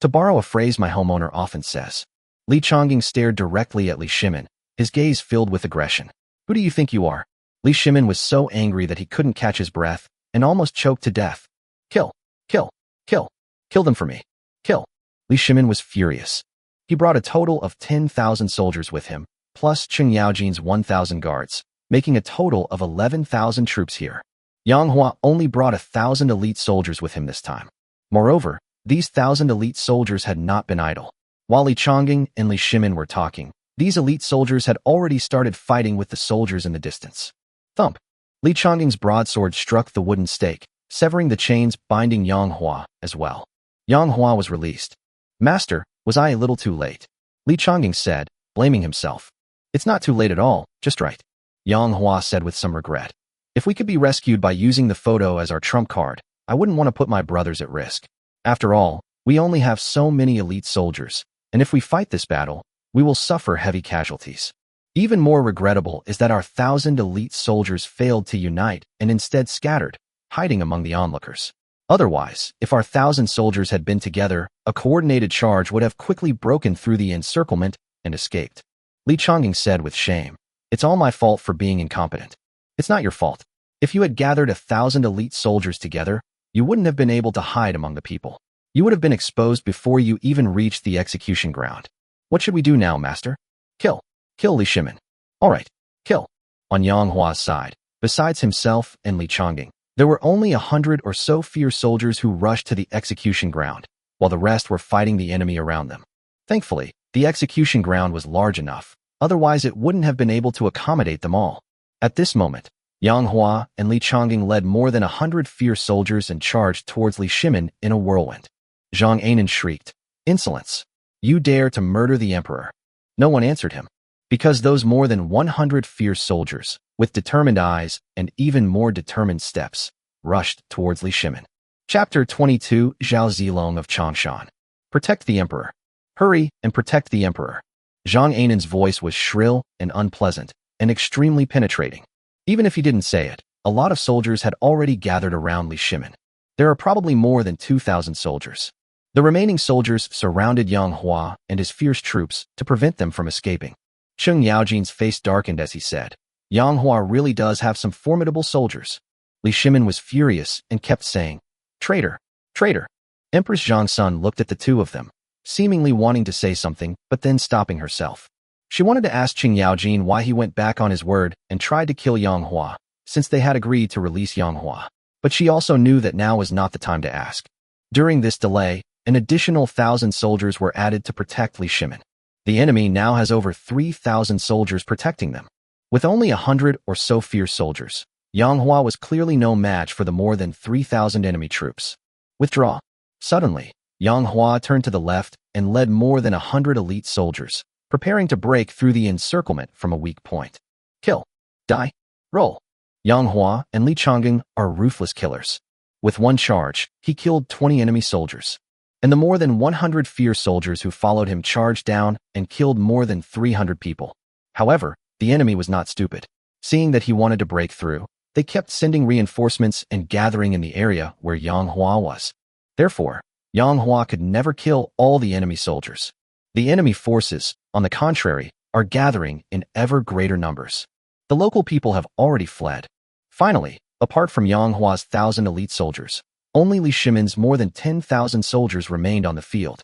To borrow a phrase my homeowner often says. Li Chongging stared directly at Li Shimin, his gaze filled with aggression. "Who do you think you are?" Li Shimin was so angry that he couldn't catch his breath and almost choked to death. "Kill! Kill! Kill! Kill them for me! Kill!" Li Shimin was furious. He brought a total of 10,000 soldiers with him, plus Cheng Yaojin's 1,000 guards, making a total of 11,000 troops here. Yang Hua only brought 1,000 elite soldiers with him this time. Moreover, these 1,000 elite soldiers had not been idle. While Li Chongging and Li Shimin were talking, these elite soldiers had already started fighting with the soldiers in the distance. Thump! Li Chongging's broadsword struck the wooden stake, severing the chains binding Yang Hua as well. Yang Hua was released. "Master, was I a little too late?" Li Chongging said, blaming himself. "It's not too late at all, just right," Yang Hua said with some regret. "If we could be rescued by using the photo as our trump card, I wouldn't want to put my brothers at risk. After all, we only have so many elite soldiers, and if we fight this battle, we will suffer heavy casualties. Even more regrettable is that our 1,000 elite soldiers failed to unite and instead scattered, hiding among the onlookers. Otherwise, if our 1,000 soldiers had been together, a coordinated charge would have quickly broken through the encirclement and escaped." Li Chongging said with shame, "It's all my fault for being incompetent." "It's not your fault. If you had gathered 1,000 elite soldiers together, you wouldn't have been able to hide among the people. You would have been exposed before you even reached the execution ground. What should we do now, master?" "Kill. Kill Li Shimin." "All right, kill." On Yang Hua's side, besides himself and Li Chongging, there were only 100 or so fierce soldiers who rushed to the execution ground, while the rest were fighting the enemy around them. Thankfully, the execution ground was large enough, otherwise it wouldn't have been able to accommodate them all. At this moment, Yang Hua and Li Chongging led more than 100 fierce soldiers and charged towards Li Shimin in a whirlwind. Zhang Anan shrieked, "Insolence! You dare to murder the emperor!" No one answered him, because those more than 100 fierce soldiers, with determined eyes and even more determined steps, rushed towards Li Shimin. Chapter 22 Zhao Zilong of Changshan. Protect the emperor. Hurry and protect the emperor. Zhang Anan's voice was shrill and unpleasant, and extremely penetrating. Even if he didn't say it, a lot of soldiers had already gathered around Li Shimin. There are probably more than 2,000 soldiers. The remaining soldiers surrounded Yang Hua and his fierce troops to prevent them from escaping. Cheng Yaojin's face darkened as he said, "Yang Hua really does have some formidable soldiers." Li Shimin was furious and kept saying, "Traitor! Traitor!" Empress Zhang Sun looked at the two of them, seemingly wanting to say something, but then stopping herself. She wanted to ask Cheng Yaojin why he went back on his word and tried to kill Yang Hua, since they had agreed to release Yang Hua. But she also knew that now was not the time to ask. During this delay, an additional 1,000 soldiers were added to protect Li Shimin. The enemy now has over 3,000 soldiers protecting them. With only 100 or so fierce soldiers, Yang Hua was clearly no match for the more than 3,000 enemy troops. Withdraw. Suddenly, Yang Hua turned to the left and led more than 100 elite soldiers, preparing to break through the encirclement from a weak point. Kill. Die. Roll. Yang Hua and Li Chongging are ruthless killers. With one charge, he killed 20 enemy soldiers. And the more than 100 fierce soldiers who followed him charged down and killed more than 300 people. However, the enemy was not stupid. Seeing that he wanted to break through, they kept sending reinforcements and gathering in the area where Yang Hua was. Therefore, Yang Hua could never kill all the enemy soldiers. The enemy forces, on the contrary, are gathering in ever greater numbers. The local people have already fled. Finally, apart from Yang Hua's 1,000 elite soldiers, only Li Shimin's more than 10,000 soldiers remained on the field.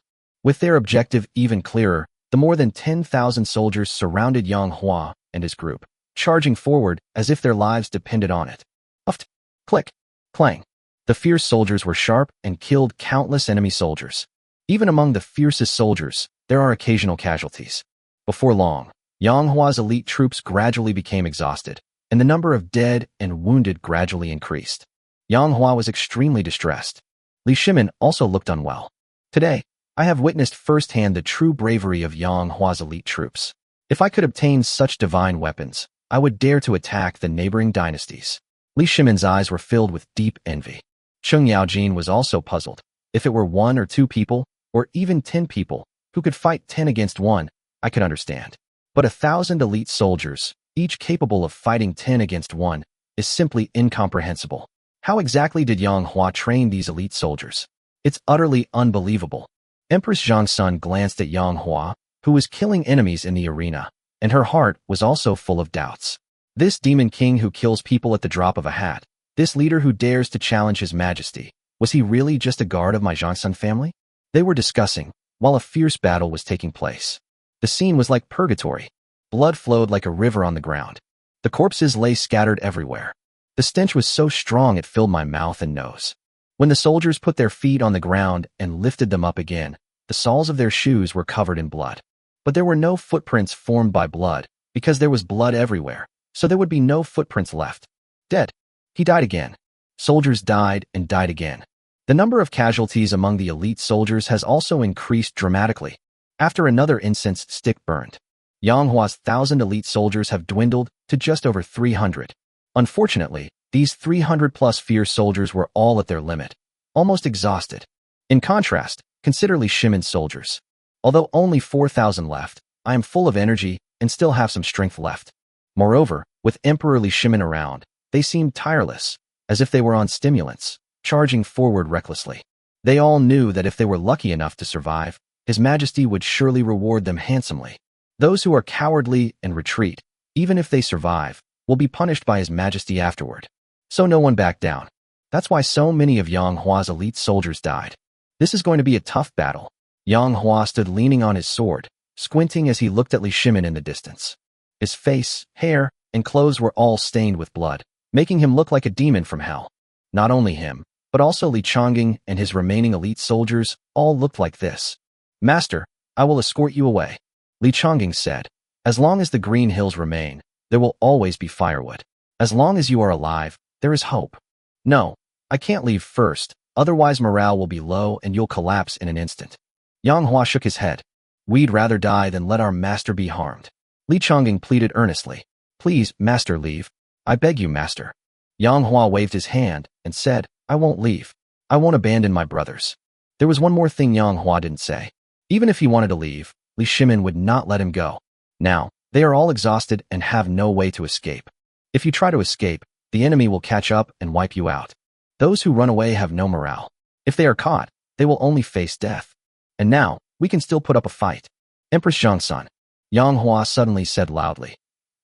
With their objective even clearer, the more than 10,000 soldiers surrounded Yang Hua and his group, charging forward as if their lives depended on it. Uft, click, clang. The fierce soldiers were sharp and killed countless enemy soldiers. Even among the fiercest soldiers, there are occasional casualties. Before long, Yang Hua's elite troops gradually became exhausted, and the number of dead and wounded gradually increased. Yang Hua was extremely distressed. Li Shimin also looked unwell. Today, I have witnessed firsthand the true bravery of Yang Hua's elite troops. If I could obtain such divine weapons, I would dare to attack the neighboring dynasties. Li Shimin's eyes were filled with deep envy. Cheng Yaojin was also puzzled. If it were 1 or 2 people, or even 10 people, who could fight 10 against 1, I could understand. But 1,000 elite soldiers, each capable of fighting 10 against 1, is simply incomprehensible. How exactly did Yang Hua train these elite soldiers? It's utterly unbelievable. Empress Zhangsun glanced at Yang Hua, who was killing enemies in the arena, and her heart was also full of doubts. This demon king who kills people at the drop of a hat, this leader who dares to challenge his majesty, was he really just a guard of my Zhangsun family? They were discussing, while a fierce battle was taking place. The scene was like purgatory. Blood flowed like a river on the ground. The corpses lay scattered everywhere. The stench was so strong it filled my mouth and nose. When the soldiers put their feet on the ground and lifted them up again, the soles of their shoes were covered in blood. But there were no footprints formed by blood, because there was blood everywhere, so there would be no footprints left. Dead. He died again. Soldiers died and died again. The number of casualties among the elite soldiers has also increased dramatically. After another incense stick burned, Yang Hua's 1,000 elite soldiers have dwindled to just over 300. Unfortunately, these 300-plus fierce soldiers were all at their limit, almost exhausted. In contrast, consider Li Shimin's soldiers. Although only 4,000 left, I am full of energy and still have some strength left. Moreover, with Emperor Li Shimin around, they seemed tireless, as if they were on stimulants, charging forward recklessly. They all knew that if they were lucky enough to survive, His Majesty would surely reward them handsomely. Those who are cowardly and retreat, even if they survive, will be punished by His Majesty afterward. So no one backed down. That's why so many of Yang Hua's elite soldiers died. This is going to be a tough battle. Yang Hua stood leaning on his sword, squinting as he looked at Li Shimin in the distance. His face, hair, and clothes were all stained with blood, making him look like a demon from hell. Not only him, but also Li Changing and his remaining elite soldiers all looked like this. Master, I will escort you away. Li Changing said, as long as the green hills remain, there will always be firewood. As long as you are alive, there is hope. No, I can't leave first, otherwise morale will be low and you'll collapse in an instant. Yang Hua shook his head. We'd rather die than let our master be harmed. Li Changing pleaded earnestly. Please, master, leave. I beg you, master. Yang Hua waved his hand and said, I won't leave. I won't abandon my brothers. There was one more thing Yang Hua didn't say. Even if he wanted to leave, Li Shimin would not let him go. Now, they are all exhausted and have no way to escape. If you try to escape, the enemy will catch up and wipe you out. Those who run away have no morale. If they are caught, they will only face death. And now, we can still put up a fight. Empress Zhangsun. Yang Hua suddenly said loudly.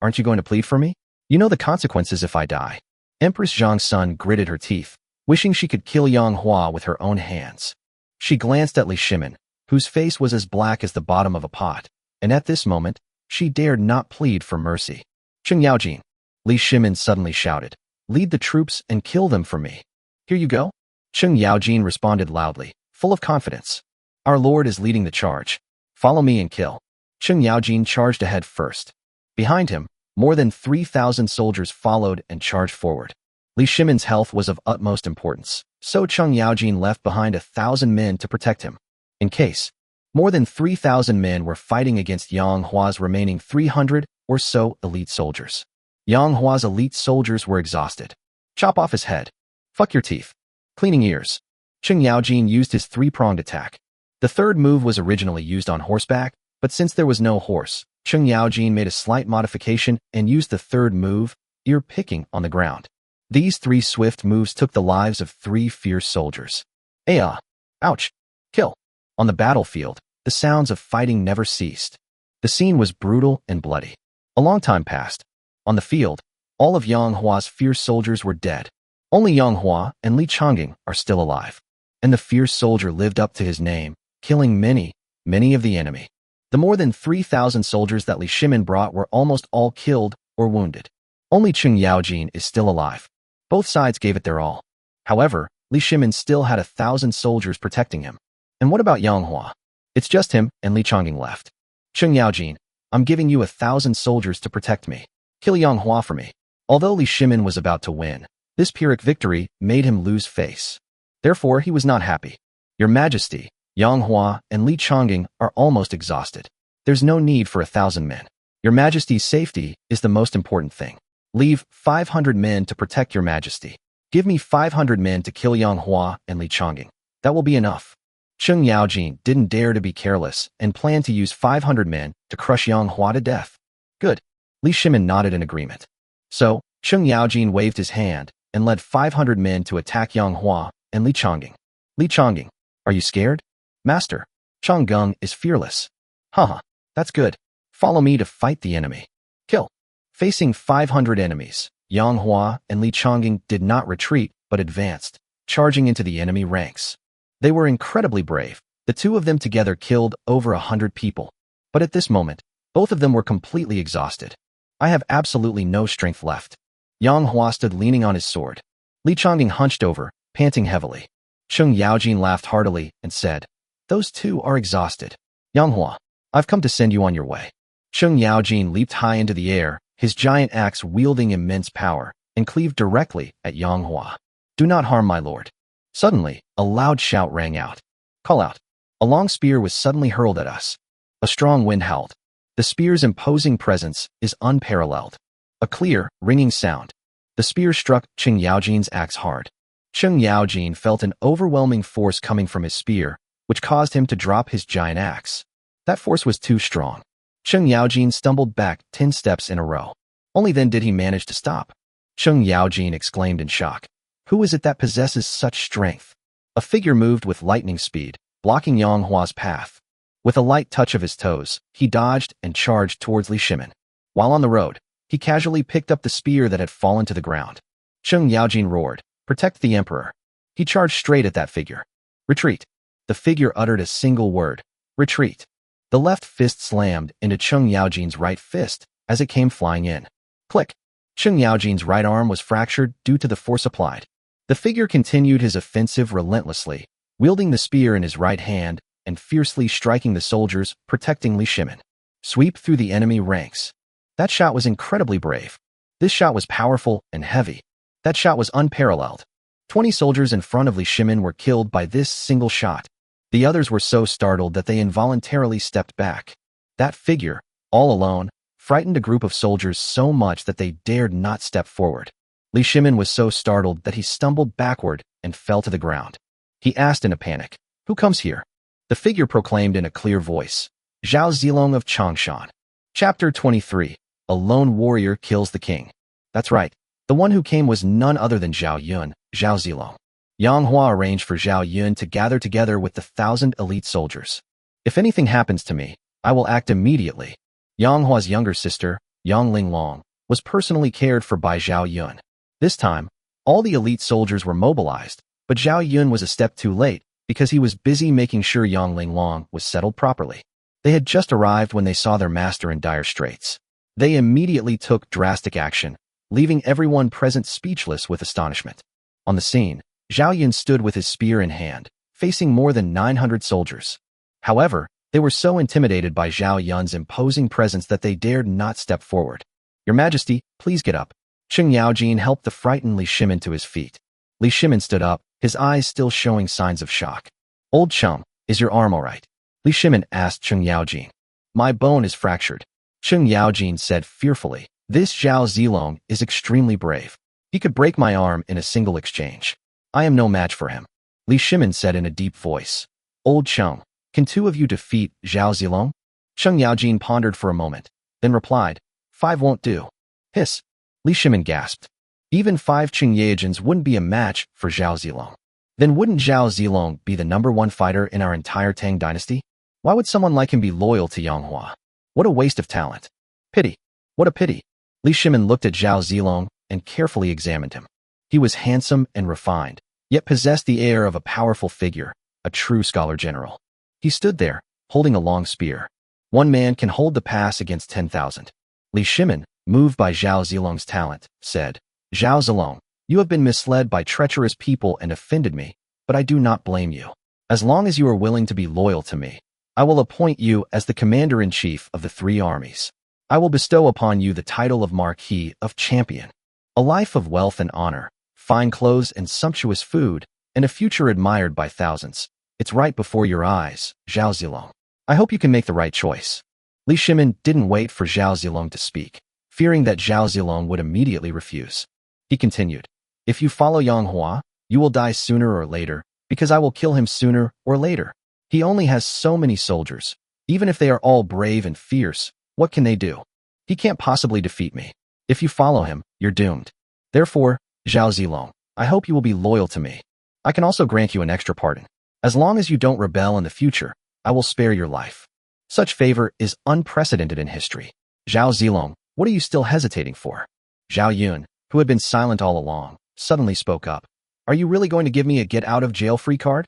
Aren't you going to plead for me? You know the consequences if I die. Empress Zhangsun gritted her teeth, wishing she could kill Yang Hua with her own hands. She glanced at Li Shimin, whose face was as black as the bottom of a pot, and at this moment, she dared not plead for mercy. Cheng Yaojin. Li Shimin suddenly shouted. Lead the troops and kill them for me. Here you go. Cheng Yaojin responded loudly, full of confidence. Our lord is leading the charge. Follow me and kill. Cheng Yaojin charged ahead first. Behind him, more than 3,000 soldiers followed and charged forward. Li Shimin's health was of utmost importance, so Cheng Yaojin left behind 1,000 men to protect him. In case, more than 3,000 men were fighting against Yang Hua's remaining 300 or so elite soldiers. Yang Hua's elite soldiers were exhausted. Chop off his head. Fuck your teeth. Cleaning ears. Cheng Yaojin used his three-pronged attack. The third move was originally used on horseback, but since there was no horse, Cheng Yaojin made a slight modification and used the third move, ear-picking, on the ground. These 3 swift moves took the lives of 3 fierce soldiers. Ayah! Ouch! Kill! On the battlefield, the sounds of fighting never ceased. The scene was brutal and bloody. A long time passed. On the field, all of Yang Hua's fierce soldiers were dead. Only Yang Hua and Li Changing are still alive. And the fierce soldier lived up to his name, killing many, many of the enemy. The more than 3,000 soldiers that Li Shimin brought were almost all killed or wounded. Only Cheng Yaojin is still alive. Both sides gave it their all. However, Li Shimin still had 1,000 soldiers protecting him. And what about Yang Hua? It's just him and Li Changing left. Cheng Yaojin, I'm giving you 1,000 soldiers to protect me. Kill Yang Hua for me. Although Li Shimin was about to win, this Pyrrhic victory made him lose face. Therefore, he was not happy. Your Majesty, Yang Hua and Li Changing are almost exhausted. There's no need for 1,000 men. Your Majesty's safety is the most important thing. Leave 500 men to protect your Majesty. Give me 500 men to kill Yang Hua and Li Changing. That will be enough. Cheng Yaojin didn't dare to be careless and planned to use 500 men to crush Yang Hua to death. Good. Li Shimin nodded in agreement. So, Cheng Yaojin waved his hand and led 500 men to attack Yang Hua and Li Changing. Li Changing, are you scared? Master, Chang Gung is fearless. Haha, that's good. Follow me to fight the enemy. Kill. Facing 500 enemies, Yang Hua and Li Changing did not retreat but advanced, charging into the enemy ranks. They were incredibly brave. The two of them together killed over 100 people. But at this moment, both of them were completely exhausted. I have absolutely no strength left. Yang Hua stood leaning on his sword. Li Changing hunched over, panting heavily. Cheng Yaojin laughed heartily and said, those two are exhausted. Yang Hua, I've come to send you on your way. Cheng Yaojin leaped high into the air, his giant axe wielding immense power, and cleaved directly at Yang Hua. Do not harm my lord. Suddenly, a loud shout rang out. Call out. A long spear was suddenly hurled at us. A strong wind howled. The spear's imposing presence is unparalleled. A clear, ringing sound. The spear struck Cheng Yaojin's axe hard. Cheng Yaojin felt an overwhelming force coming from his spear, which caused him to drop his giant axe. That force was too strong. Cheng Yaojin stumbled back 10 steps in a row. Only then did he manage to stop. Cheng Yaojin exclaimed in shock. Who is it that possesses such strength? A figure moved with lightning speed, blocking Yang Hua's path. With a light touch of his toes, he dodged and charged towards Li Shimin. While on the road, he casually picked up the spear that had fallen to the ground. Cheng Yaojin roared, protect the emperor. He charged straight at that figure. Retreat. The figure uttered a single word. Retreat. The left fist slammed into Cheng Yaojin's right fist as it came flying in. Click. Cheng Yaojin's right arm was fractured due to the force applied. The figure continued his offensive relentlessly, wielding the spear in his right hand and fiercely striking the soldiers protecting Li Shimin. Sweep through the enemy ranks. That shot was incredibly brave. This shot was powerful and heavy. That shot was unparalleled. 20 soldiers in front of Li Shimin were killed by this single shot. The others were so startled that they involuntarily stepped back. That figure, all alone, frightened a group of soldiers so much that they dared not step forward. Li Shimin was so startled that he stumbled backward and fell to the ground. He asked in a panic, who comes here? The figure proclaimed in a clear voice, Zhao Zilong of Changshan. Chapter 23. A lone warrior kills the king. That's right. The one who came was none other than Zhao Yun, Zhao Zilong. Yang Hua arranged for Zhao Yun to gather together with the 1,000 elite soldiers. If anything happens to me, I will act immediately. Yang Hua's younger sister, Yang Linglong, was personally cared for by Zhao Yun. This time, all the elite soldiers were mobilized, but Zhao Yun was a step too late because he was busy making sure Yang Linglong was settled properly. They had just arrived when they saw their master in dire straits. They immediately took drastic action, leaving everyone present speechless with astonishment. On the scene, Zhao Yun stood with his spear in hand, facing more than 900 soldiers. However, they were so intimidated by Zhao Yun's imposing presence that they dared not step forward. Your Majesty, please get up. Cheng Yaojin helped the frightened Li Shimin to his feet. Li Shimin stood up, his eyes still showing signs of shock. Old chum, is your arm all right? Li Shimin asked Cheng Yaojin. My bone is fractured. Cheng Yaojin said fearfully, this Zhao Zilong is extremely brave. He could break my arm in a single exchange. I am no match for him. Li Shimin said in a deep voice. Old chum, can two of you defeat Zhao Zilong? Cheng Yaojin pondered for a moment, then replied, 5 won't do. Hiss. Li Shimin gasped. Even 5 Cheng Yaojins wouldn't be a match for Zhao Zilong. Then wouldn't Zhao Zilong be the #1 fighter in our entire Tang dynasty? Why would someone like him be loyal to Yang Hua? What a waste of talent. Pity. What a pity. Li Shimin looked at Zhao Zilong and carefully examined him. He was handsome and refined, yet possessed the air of a powerful figure, a true scholar general. He stood there, holding a long spear. One man can hold the pass against 10,000. Li Shimin, moved by Zhao Zilong's talent, said, Zhao Zilong, you have been misled by treacherous people and offended me, but I do not blame you. As long as you are willing to be loyal to me, I will appoint you as the commander-in-chief of the 3 armies. I will bestow upon you the title of Marquis of Champion. A life of wealth and honor, fine clothes and sumptuous food, and a future admired by thousands. It's right before your eyes, Zhao Zilong. I hope you can make the right choice. Li Shimin didn't wait for Zhao Zilong to speak, fearing that Zhao Zilong would immediately refuse. He continued, if you follow Yang Hua, you will die sooner or later, because I will kill him sooner or later. He only has so many soldiers. Even if they are all brave and fierce, what can they do? He can't possibly defeat me. If you follow him, you're doomed. Therefore, Zhao Zilong, I hope you will be loyal to me. I can also grant you an extra pardon. As long as you don't rebel in the future, I will spare your life. Such favor is unprecedented in history. Zhao Zilong, what are you still hesitating for? Zhao Yun, who had been silent all along, suddenly spoke up. Are you really going to give me a get-out-of-jail-free card?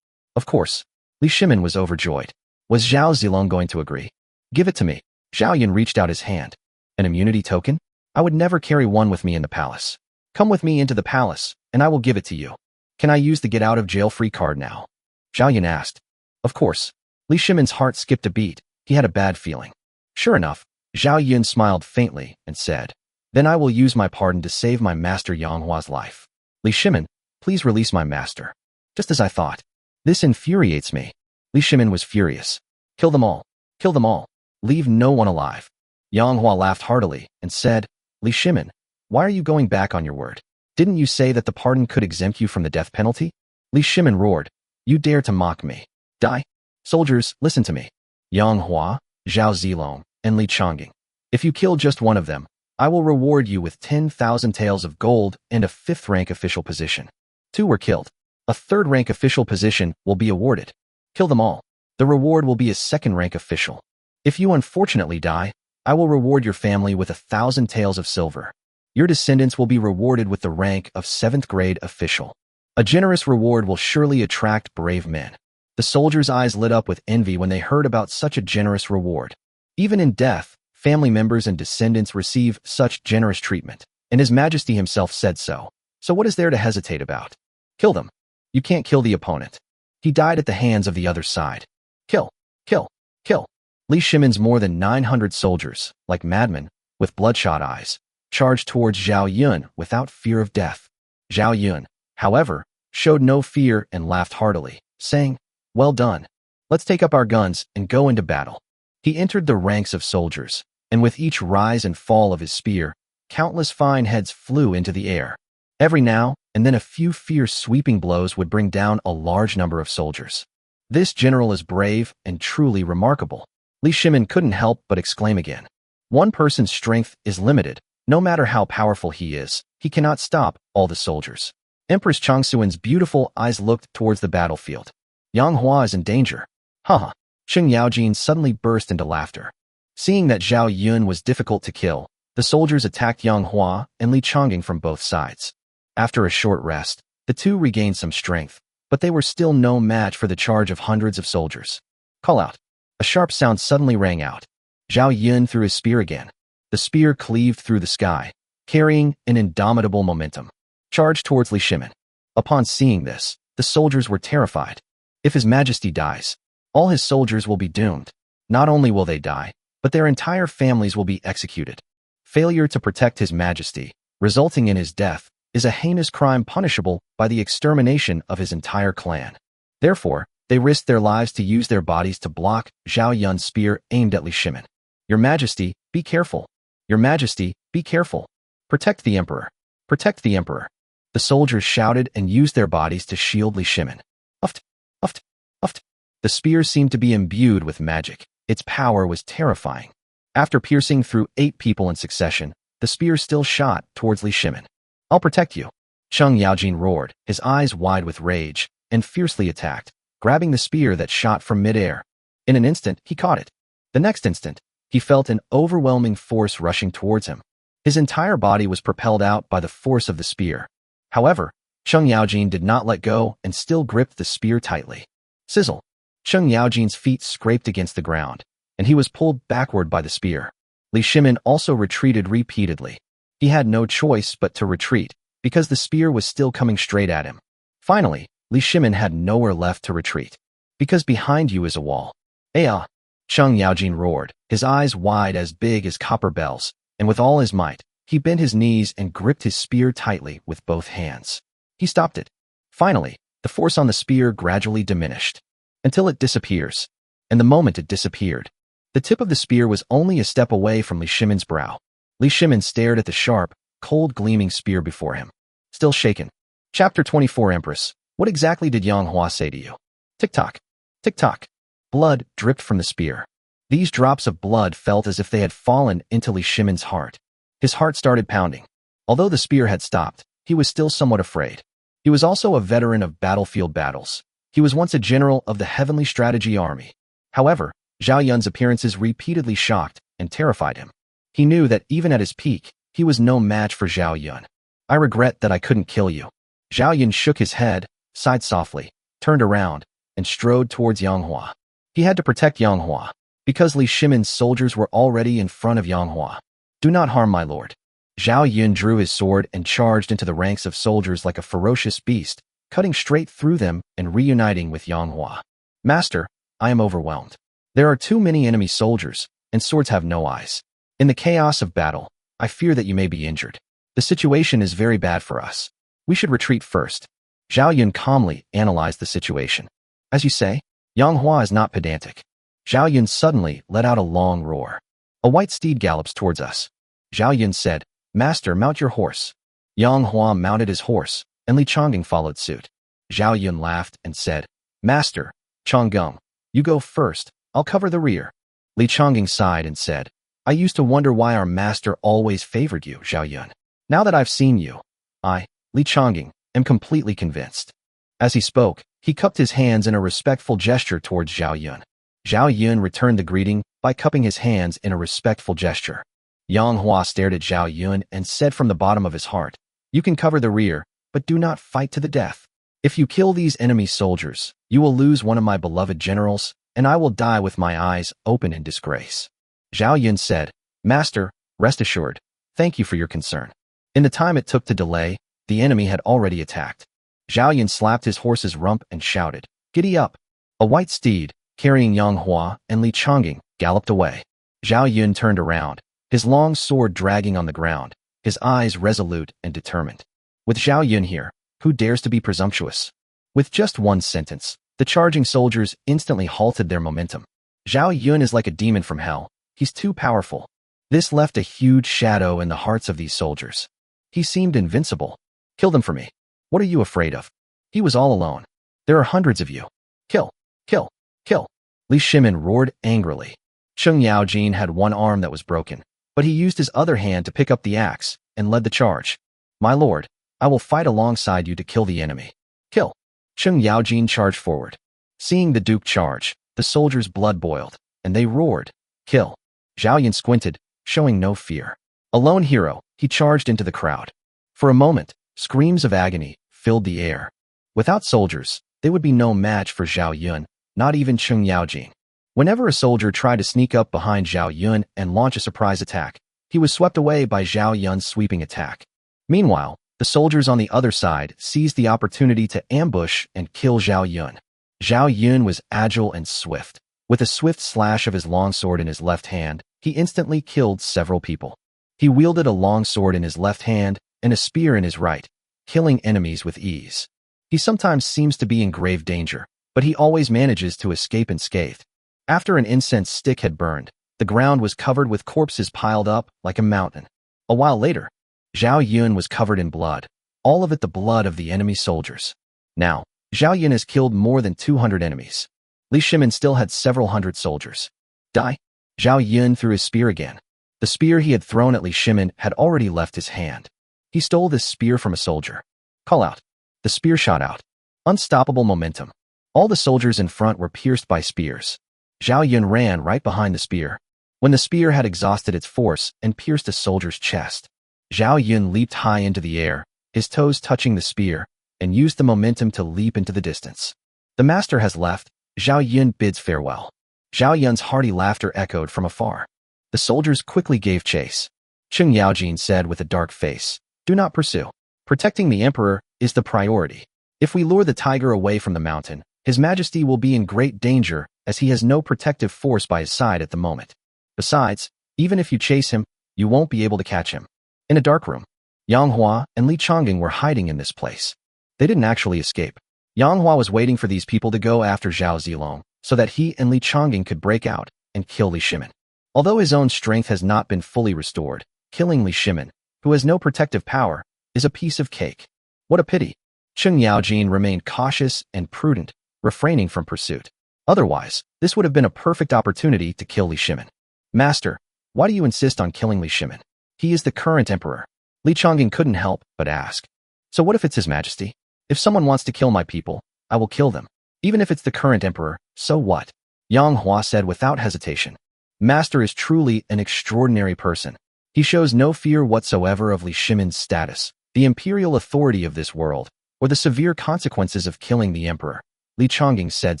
Of course. Li Shimin was overjoyed. Was Zhao Zilong going to agree? Give it to me. Zhao Yun reached out his hand. An immunity token? I would never carry one with me in the palace. Come with me into the palace, and I will give it to you. Can I use the get-out-of-jail-free card now? Zhao Yun asked. Of course. Li Shimin's heart skipped a beat. He had a bad feeling. Sure enough, Zhao Yun smiled faintly and said, then I will use my pardon to save my master Yang Hua's life. Li Shimin, please release my master. Just as I thought. This infuriates me. Li Shimin was furious. Kill them all. Kill them all. Leave no one alive. Yang Hua laughed heartily and said, Li Shimin, why are you going back on your word? Didn't you say that the pardon could exempt you from the death penalty? Li Shimin roared, you dare to mock me. Die. Soldiers, listen to me. Yang Hua, Zhao Zilong, and Li Chongying. If you kill just one of them, I will reward you with 10,000 taels of gold and a 5th-rank official position. 2 were killed. A 3rd-rank official position will be awarded. Kill them all. The reward will be a 2nd-rank official. If you unfortunately die, I will reward your family with 1,000 taels of silver. Your descendants will be rewarded with the rank of 7th-grade official. A generous reward will surely attract brave men. The soldiers' eyes lit up with envy when they heard about such a generous reward. Even in death, family members and descendants receive such generous treatment, and His Majesty himself said so. So what is there to hesitate about? Kill them. You can't kill the opponent. He died at the hands of the other side. Kill, kill, kill. Li Shimin's more than 900 soldiers, like madmen, with bloodshot eyes, charged towards Zhao Yun without fear of death. Zhao Yun, however, showed no fear and laughed heartily, saying, well done. Let's take up our guns and go into battle. He entered the ranks of soldiers, and with each rise and fall of his spear, countless fine heads flew into the air. Every now and then a few fierce sweeping blows would bring down a large number of soldiers. This general is brave and truly remarkable. Li Shimin couldn't help but exclaim again. One person's strength is limited. No matter how powerful he is, he cannot stop all the soldiers. Empress Changsuan's beautiful eyes looked towards the battlefield. Yang Hua is in danger. Haha. Sheng Yaojin suddenly burst into laughter. Seeing that Zhao Yun was difficult to kill, the soldiers attacked Yang Hua and Li Chongying from both sides. After a short rest, the two regained some strength, but they were still no match for the charge of hundreds of soldiers. Call out. A sharp sound suddenly rang out. Zhao Yun threw his spear again. The spear cleaved through the sky, carrying an indomitable momentum. Charged towards Li Shimin. Upon seeing this, the soldiers were terrified. If His Majesty dies, all his soldiers will be doomed. Not only will they die, but their entire families will be executed. Failure to protect His Majesty, resulting in his death, is a heinous crime punishable by the extermination of his entire clan. Therefore, they risked their lives to use their bodies to block Zhao Yun's spear aimed at Li Shimin. Your Majesty, be careful. Your Majesty, be careful. Protect the Emperor. Protect the Emperor. The soldiers shouted and used their bodies to shield Li Shimin. Uft, uft, uft. The spear seemed to be imbued with magic. Its power was terrifying. After piercing through 8 people in succession, the spear still shot towards Li Shimin. I'll protect you. Sheng Yaojin roared, his eyes wide with rage, and fiercely attacked, grabbing the spear that shot from midair. In an instant, he caught it. The next instant, he felt an overwhelming force rushing towards him. His entire body was propelled out by the force of the spear. However, Sheng Yaojin did not let go and still gripped the spear tightly. Sizzle. Cheng Yaojin's feet scraped against the ground, and he was pulled backward by the spear. Li Shimin also retreated repeatedly. He had no choice but to retreat, because the spear was still coming straight at him. Finally, Li Shimin had nowhere left to retreat. Because behind you is a wall. Ah! Cheng Yaojin roared, his eyes wide as big as copper bells, and with all his might, he bent his knees and gripped his spear tightly with both hands. He stopped it. Finally, the force on the spear gradually diminished, until it disappears. And the moment it disappeared, the tip of the spear was only a step away from Li Shimin's brow. Li Shimin stared at the sharp, cold gleaming spear before him, still shaken. Chapter 24 Empress, what exactly did Yang Hua say to you? Tick-tock. Tick-tock. Blood dripped from the spear. These drops of blood felt as if they had fallen into Li Shimin's heart. His heart started pounding. Although the spear had stopped, he was still somewhat afraid. He was also a veteran of battlefield battles. He was once a general of the Heavenly Strategy Army. However, Zhao Yun's appearances repeatedly shocked and terrified him. He knew that even at his peak, he was no match for Zhao Yun. I regret that I couldn't kill you. Zhao Yun shook his head, sighed softly, turned around, and strode towards Yang Hua. He had to protect Yang Hua, because Li Shimin's soldiers were already in front of Yang Hua. Do not harm my lord. Zhao Yun drew his sword and charged into the ranks of soldiers like a ferocious beast, cutting straight through them and reuniting with Yang Hua. Master, I am overwhelmed. There are too many enemy soldiers, and swords have no eyes. In the chaos of battle, I fear that you may be injured. The situation is very bad for us. We should retreat first. Zhao Yun calmly analyzed the situation. As you say, Yang Hua is not pedantic. Zhao Yun suddenly let out a long roar. A white steed gallops towards us. Zhao Yun said, Master, mount your horse. Yang Hua mounted his horse, and Li Chonggong followed suit. Zhao Yun laughed and said, Master, Chonggong, you go first. I'll cover the rear. Li Chonggong sighed and said, I used to wonder why our master always favored you, Zhao Yun. Now that I've seen you, I, Li Chonggong, am completely convinced. As he spoke, he cupped his hands in a respectful gesture towards Zhao Yun. Zhao Yun returned the greeting by cupping his hands in a respectful gesture. Yang Hua stared at Zhao Yun and said from the bottom of his heart, You can cover the rear, but do not fight to the death. If you kill these enemy soldiers, you will lose one of my beloved generals, and I will die with my eyes open in disgrace. Zhao Yun said, Master, rest assured, thank you for your concern. In the time it took to delay, the enemy had already attacked. Zhao Yun slapped his horse's rump and shouted, Giddy up! A white steed, carrying Yang Hua and Li Chonggong, galloped away. Zhao Yun turned around, his long sword dragging on the ground, his eyes resolute and determined. With Zhao Yun here, who dares to be presumptuous? With just one sentence, the charging soldiers instantly halted their momentum. Zhao Yun is like a demon from hell. He's too powerful. This left a huge shadow in the hearts of these soldiers. He seemed invincible. Kill them for me. What are you afraid of? He was all alone. There are hundreds of you. Kill, kill, kill. Li Shimin roared angrily. Cheng Yaojin had one arm that was broken, but he used his other hand to pick up the axe and led the charge. My lord, I will fight alongside you to kill the enemy. Kill. Cheng Yaojin charged forward. Seeing the duke charge, the soldiers' blood boiled, and they roared, Kill. Zhao Yun squinted, showing no fear. A lone hero, he charged into the crowd. For a moment, screams of agony filled the air. Without soldiers, they would be no match for Zhao Yun, not even Cheng Yaojin. Whenever a soldier tried to sneak up behind Zhao Yun and launch a surprise attack, he was swept away by Zhao Yun's sweeping attack. Meanwhile, the soldiers on the other side seized the opportunity to ambush and kill Zhao Yun. Zhao Yun was agile and swift. With a swift slash of his long sword in his left hand, he instantly killed several people. He wielded a long sword in his left hand and a spear in his right, killing enemies with ease. He sometimes seems to be in grave danger, but he always manages to escape unscathed. After an incense stick had burned, the ground was covered with corpses piled up like a mountain. A while later, Zhao Yun was covered in blood, all of it the blood of the enemy soldiers. Now, Zhao Yun has killed more than 200 enemies. Li Shimin still had several hundred soldiers. Die! Zhao Yun threw his spear again. The spear he had thrown at Li Shimin had already left his hand. He stole this spear from a soldier. Call out. The spear shot out. Unstoppable momentum. All the soldiers in front were pierced by spears. Zhao Yun ran right behind the spear. When the spear had exhausted its force and pierced a soldier's chest, Zhao Yun leaped high into the air, his toes touching the spear, and used the momentum to leap into the distance. The master has left, Zhao Yun bids farewell. Zhao Yun's hearty laughter echoed from afar. The soldiers quickly gave chase. Cheng Yaojin said with a dark face, "Do not pursue. Protecting the emperor is the priority. If we lure the tiger away from the mountain, His Majesty will be in great danger as he has no protective force by his side at the moment. Besides, even if you chase him, you won't be able to catch him." In a dark room, Yang Hua and Li Chongying were hiding in this place. They didn't actually escape. Yang Hua was waiting for these people to go after Zhao Zilong so that he and Li Chongying could break out and kill Li Shimin. Although his own strength has not been fully restored, killing Li Shimin, who has no protective power, is a piece of cake. What a pity. Cheng Yaojin remained cautious and prudent, refraining from pursuit. Otherwise, this would have been a perfect opportunity to kill Li Shimin. "Master, why do you insist on killing Li Shimin? He is the current emperor." Li Chongying couldn't help but ask. "So what if it's His Majesty? If someone wants to kill my people, I will kill them. Even if it's the current emperor, so what?" Yang Hua said without hesitation. "Master is truly an extraordinary person. He shows no fear whatsoever of Li Shimin's status, the imperial authority of this world, or the severe consequences of killing the emperor," Li Chongying said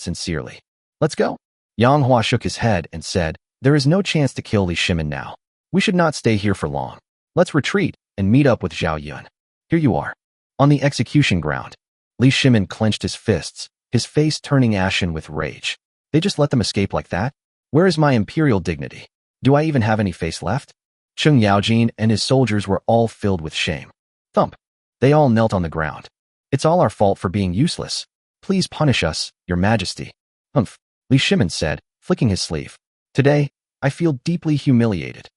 sincerely. "Let's go." Yang Hua shook his head and said, "There is no chance to kill Li Shimin now. We should not stay here for long. Let's retreat and meet up with Zhao Yun. Here you are." On the execution ground, Li Shimin clenched his fists, his face turning ashen with rage. "They just let them escape like that? Where is my imperial dignity? Do I even have any face left?" Cheng Yaojin and his soldiers were all filled with shame. Thump. They all knelt on the ground. "It's all our fault for being useless. Please punish us, Your Majesty." "Humph," Li Shimin said, flicking his sleeve. "Today, I feel deeply humiliated."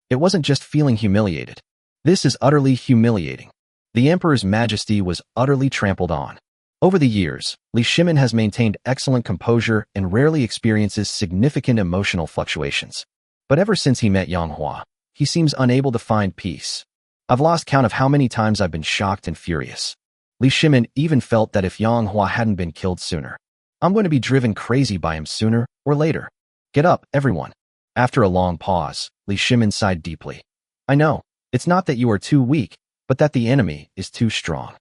It wasn't just feeling humiliated. This is utterly humiliating. The Emperor's majesty was utterly trampled on. Over the years, Li Shimin has maintained excellent composure and rarely experiences significant emotional fluctuations. But ever since he met Yang Hua, he seems unable to find peace. "I've lost count of how many times I've been shocked and furious." Li Shimin even felt that if Yang Hua hadn't been killed sooner, "I'm going to be driven crazy by him sooner or later. Get up, everyone." After a long pause, Li Shimin sighed deeply. "I know, it's not that you are too weak, but that the enemy is too strong.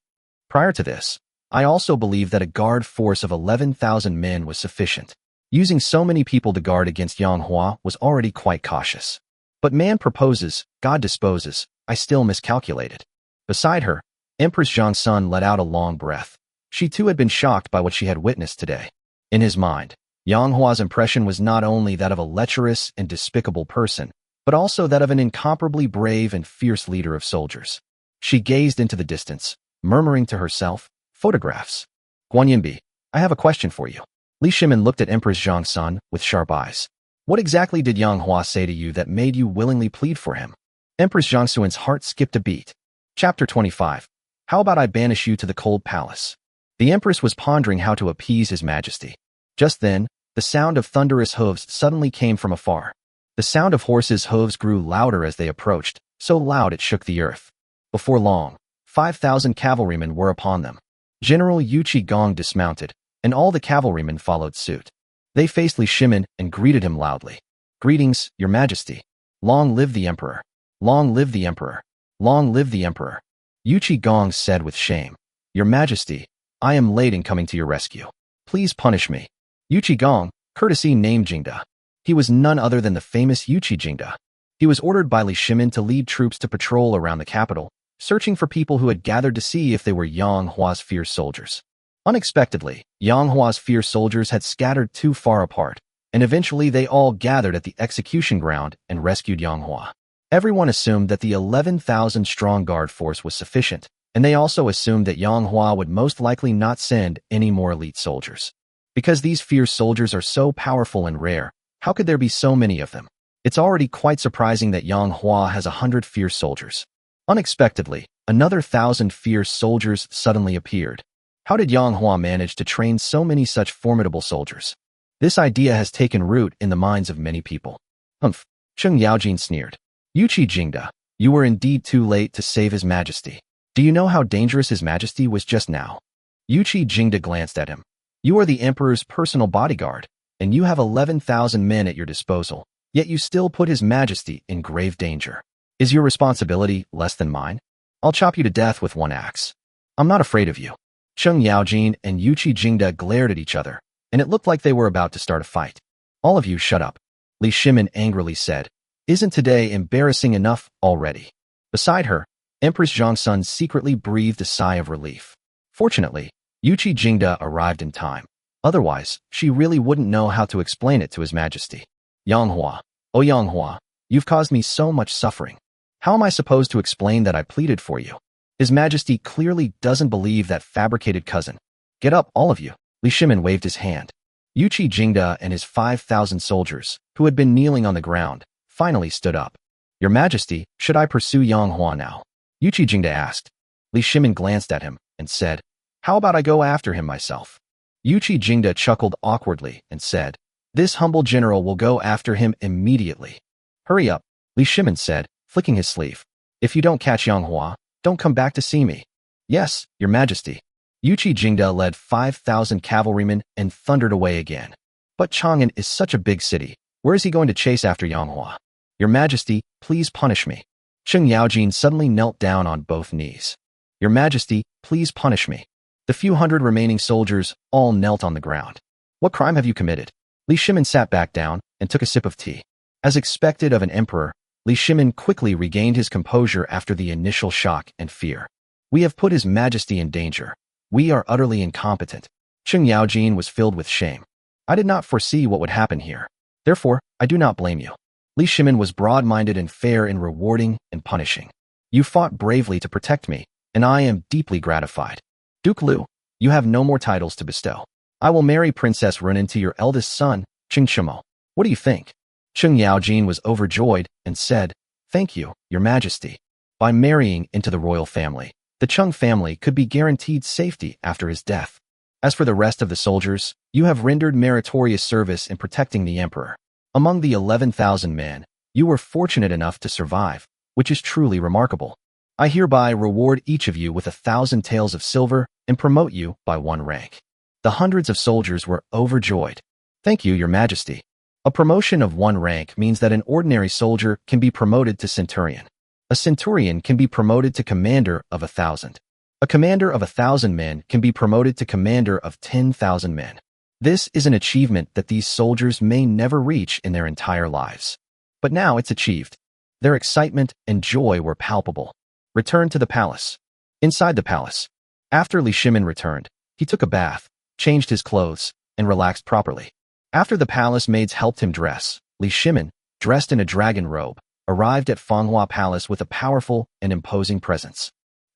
Prior to this, I also believed that a guard force of 11,000 men was sufficient. Using so many people to guard against Yang Hua was already quite cautious. But man proposes, God disposes, I still miscalculated." Beside her, Empress Zhang Sun let out a long breath. She too had been shocked by what she had witnessed today. In his mind, Yang Hua's impression was not only that of a lecherous and despicable person, but also that of an incomparably brave and fierce leader of soldiers. She gazed into the distance, murmuring to herself, "Photographs. Guanyinbi, I have a question for you." Li Shimin looked at Empress Zhang Sun with sharp eyes. "What exactly did Yang Hua say to you that made you willingly plead for him?" Empress Zhang Sun's heart skipped a beat. Chapter 25. How about I banish you to the cold palace? The Empress was pondering how to appease His Majesty. Just then, the sound of thunderous hooves suddenly came from afar. The sound of horses' hooves grew louder as they approached, so loud it shook the earth. Before long, 5,000 cavalrymen were upon them. General Yu Qigong dismounted, and all the cavalrymen followed suit. They faced Li Shimin and greeted him loudly. "Greetings, Your Majesty. Long live the Emperor. Long live the Emperor. Long live the Emperor." Yu Qigong said with shame, "Your Majesty, I am late in coming to your rescue. Please punish me." Yu Qigong, courtesy named Jingda. He was none other than the famous Yu Qi. He was ordered by Li Shimin to lead troops to patrol around the capital, searching for people who had gathered to see if they were Yang Hua's fierce soldiers. Unexpectedly, Yang Hua's fierce soldiers had scattered too far apart, and eventually they all gathered at the execution ground and rescued Yang Hua. Everyone assumed that the 11,000-strong guard force was sufficient, and they also assumed that Yang Hua would most likely not send any more elite soldiers. Because these fierce soldiers are so powerful and rare, how could there be so many of them? It's already quite surprising that Yang Hua has 100 fierce soldiers. Unexpectedly, another 1,000 fierce soldiers suddenly appeared. How did Yang Hua manage to train so many such formidable soldiers? This idea has taken root in the minds of many people. "Humph," Cheng Yaojin sneered. "Yu Qi, you were indeed too late to save His Majesty. Do you know how dangerous His Majesty was just now?" Yu Qi glanced at him. "You are the Emperor's personal bodyguard, and you have 11,000 men at your disposal, yet you still put His Majesty in grave danger. Is your responsibility less than mine? I'll chop you to death with one axe." "I'm not afraid of you." Cheng Yaojin and Yu Qi glared at each other, and it looked like they were about to start a fight. All of you shut up, Li Shimin angrily said. Isn't today embarrassing enough already? Beside her, Empress Zhongsun secretly breathed a sigh of relief. Fortunately, Yuqi Jingda arrived in time. Otherwise, she really wouldn't know how to explain it to His Majesty. Yang Hua, oh Yang Hua, you've caused me so much suffering. How am I supposed to explain that I pleaded for you? His Majesty clearly doesn't believe that fabricated cousin. Get up, all of you. Li Shimin waved his hand. Yuqi Jingda and his 5,000 soldiers, who had been kneeling on the ground, finally stood up. Your Majesty, should I pursue Yang Hua now? Yuqi Jingda asked. Li Shimin glanced at him and said, how about I go after him myself? Yuqi Jingda chuckled awkwardly and said, this humble general will go after him immediately. Hurry up, Li Shimin said, flicking his sleeve. If you don't catch Yang Hua, don't come back to see me. Yes, Your Majesty. Yuqi Jingda led 5,000 cavalrymen and thundered away again. But Chang'an is such a big city. Where is he going to chase after Yang Hua? Your Majesty, please punish me. Cheng Yaojin suddenly knelt down on both knees. Your Majesty, please punish me. The few hundred remaining soldiers all knelt on the ground. What crime have you committed? Li Shimin sat back down and took a sip of tea. As expected of an emperor, Li Shimin quickly regained his composure after the initial shock and fear. We have put His Majesty in danger. We are utterly incompetent. Cheng Yaojin was filled with shame. I did not foresee what would happen here. Therefore, I do not blame you. Li Shimin was broad-minded and fair in rewarding and punishing. You fought bravely to protect me, and I am deeply gratified. Duke Lu, you have no more titles to bestow. I will marry Princess Runin to your eldest son, Cheng Shimo. What do you think? Cheng Yaojin was overjoyed and said, thank you, Your Majesty. By marrying into the royal family, the Cheng family could be guaranteed safety after his death. As for the rest of the soldiers, you have rendered meritorious service in protecting the emperor. Among the 11,000 men, you were fortunate enough to survive, which is truly remarkable. I hereby reward each of you with 1,000 taels of silver and promote you by 1 rank. The hundreds of soldiers were overjoyed. Thank you, Your Majesty. A promotion of 1 rank means that an ordinary soldier can be promoted to centurion. A centurion can be promoted to commander of 1,000. A commander of 1,000 men can be promoted to commander of 10,000 men. This is an achievement that these soldiers may never reach in their entire lives. But now it's achieved. Their excitement and joy were palpable. Return to the palace. Inside the palace, after Li Shimin returned, he took a bath, changed his clothes, and relaxed properly. After the palace maids helped him dress, Li Shimin, dressed in a dragon robe, arrived at Fanghua Palace with a powerful and imposing presence.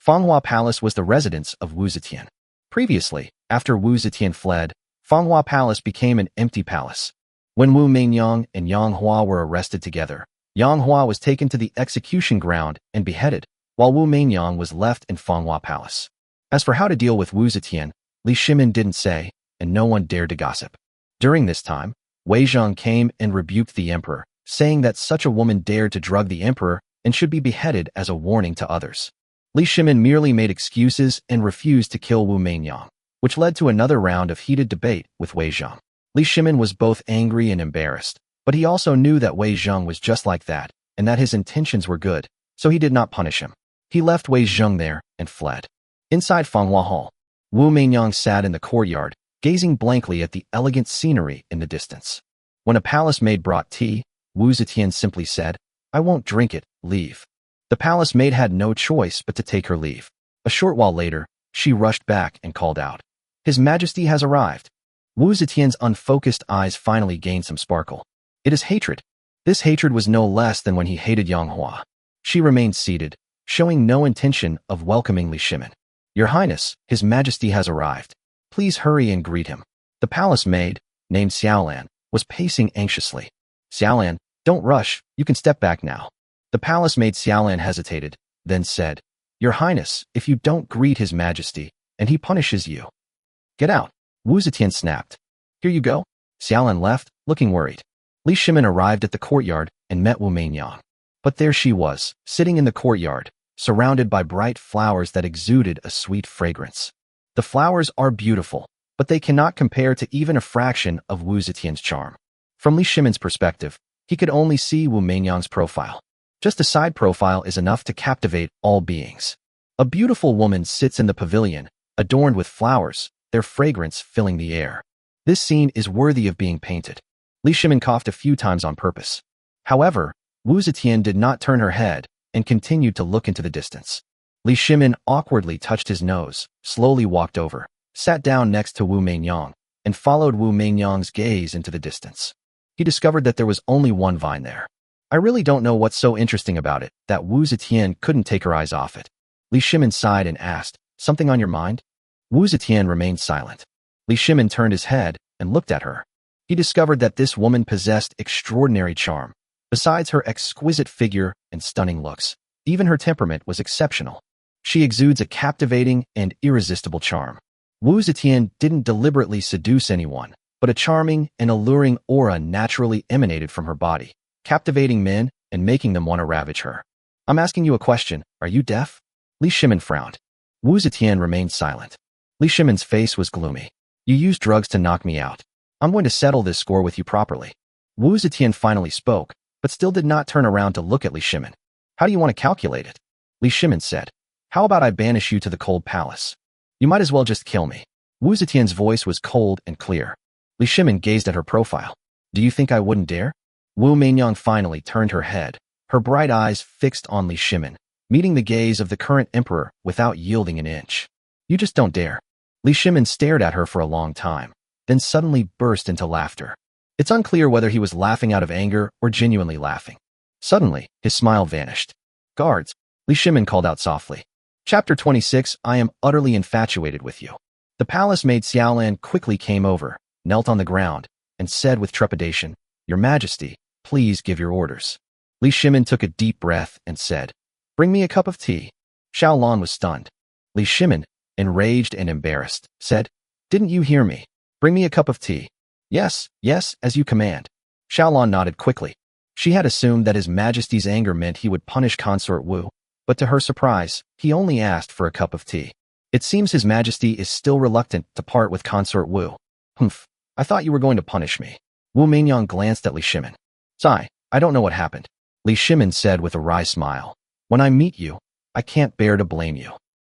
Fanghua Palace was the residence of Wu Zetian. Previously, after Wu Zetian fled, Fanghua Palace became an empty palace. When Wu Meinyang and Yang Hua were arrested together, Yang Hua was taken to the execution ground and beheaded, while Wu Meinyang was left in Fanghua Palace. As for how to deal with Wu Zetian, Li Shimin didn't say, and no one dared to gossip. During this time, Wei Zhang came and rebuked the emperor, saying that such a woman dared to drug the emperor and should be beheaded as a warning to others. Li Shimin merely made excuses and refused to kill Wu Meinyang, which led to another round of heated debate with Wei Zhang. Li Shimin was both angry and embarrassed, but he also knew that Wei Zhang was just like that, and that his intentions were good, so he did not punish him. He left Wei Zhang there and fled. Inside Fanghua Hall, Wu Meinyang sat in the courtyard, gazing blankly at the elegant scenery in the distance. When a palace maid brought tea, Wu Zetian simply said, I won't drink it, leave. The palace maid had no choice but to take her leave. A short while later, she rushed back and called out, His Majesty has arrived. Wu Zetian's unfocused eyes finally gained some sparkle. It is hatred. This hatred was no less than when he hated Yang Hua. She remained seated, showing no intention of welcoming Li Shimin. Your Highness, His Majesty has arrived. Please hurry and greet him. The palace maid, named Xiaolan, was pacing anxiously. Xiaolan, don't rush, you can step back now. The palace maid Xiaolan hesitated, then said, Your Highness, if you don't greet His Majesty, and he punishes you. Get out. Wu Zetian snapped. Here you go. Xiaolan left, looking worried. Li Shimin arrived at the courtyard and met Wu Meinyang. But there she was, sitting in the courtyard, surrounded by bright flowers that exuded a sweet fragrance. The flowers are beautiful, but they cannot compare to even a fraction of Wu Zetian's charm. From Li Shimin's perspective, he could only see Wu Meinyang's profile. Just a side profile is enough to captivate all beings. A beautiful woman sits in the pavilion, adorned with flowers, their fragrance filling the air. This scene is worthy of being painted. Li Shimin coughed a few times on purpose. However, Wu Zetian did not turn her head and continued to look into the distance. Li Shimin awkwardly touched his nose, slowly walked over, sat down next to Wu Meinyang, and followed Wu Meinyang's gaze into the distance. He discovered that there was only one vine there. I really don't know what's so interesting about it that Wu Zetian couldn't take her eyes off it. Li Shimin sighed and asked, "Something on your mind?" Wu Zetian remained silent. Li Shimin turned his head and looked at her. He discovered that this woman possessed extraordinary charm. Besides her exquisite figure and stunning looks, even her temperament was exceptional. She exudes a captivating and irresistible charm. Wu Zetian didn't deliberately seduce anyone, but a charming and alluring aura naturally emanated from her body, captivating men and making them want to ravage her. "I'm asking you a question. Are you deaf?" Li Shimin frowned. Wu Zetian remained silent. Li Shimin's face was gloomy. "You used drugs to knock me out. I'm going to settle this score with you properly." Wu Zetian finally spoke, but still did not turn around to look at Li Shimin. "How do you want to calculate it?" Li Shimin said. "How about I banish you to the cold palace? You might as well just kill me." Wu Zetian's voice was cold and clear. Li Shimin gazed at her profile. "Do you think I wouldn't dare?" Wu Meinyang finally turned her head, her bright eyes fixed on Li Shimin, meeting the gaze of the current emperor without yielding an inch. "You just don't dare." Li Shimin stared at her for a long time, then suddenly burst into laughter. It's unclear whether he was laughing out of anger or genuinely laughing. Suddenly, his smile vanished. "Guards," Li Shimin called out softly. Chapter 26, I am utterly infatuated with you. The palace maid Xiaolan quickly came over, knelt on the ground, and said with trepidation, "Your Majesty, please give your orders." Li Shimin took a deep breath and said, "Bring me a cup of tea." Xiaolan was stunned. Li Shimin, enraged and embarrassed, said, "Didn't you hear me? Bring me a cup of tea." Yes, as you command." Xiaolan nodded quickly. She had assumed that His Majesty's anger meant he would punish Consort Wu, but to her surprise, he only asked for a cup of tea. It seems His Majesty is still reluctant to part with Consort Wu. "Humph, I thought you were going to punish me." Wu Meinyang glanced at Li Shimin. "Sigh, I don't know what happened." Li Shimin said with a wry smile, "When I meet you, I can't bear to blame you."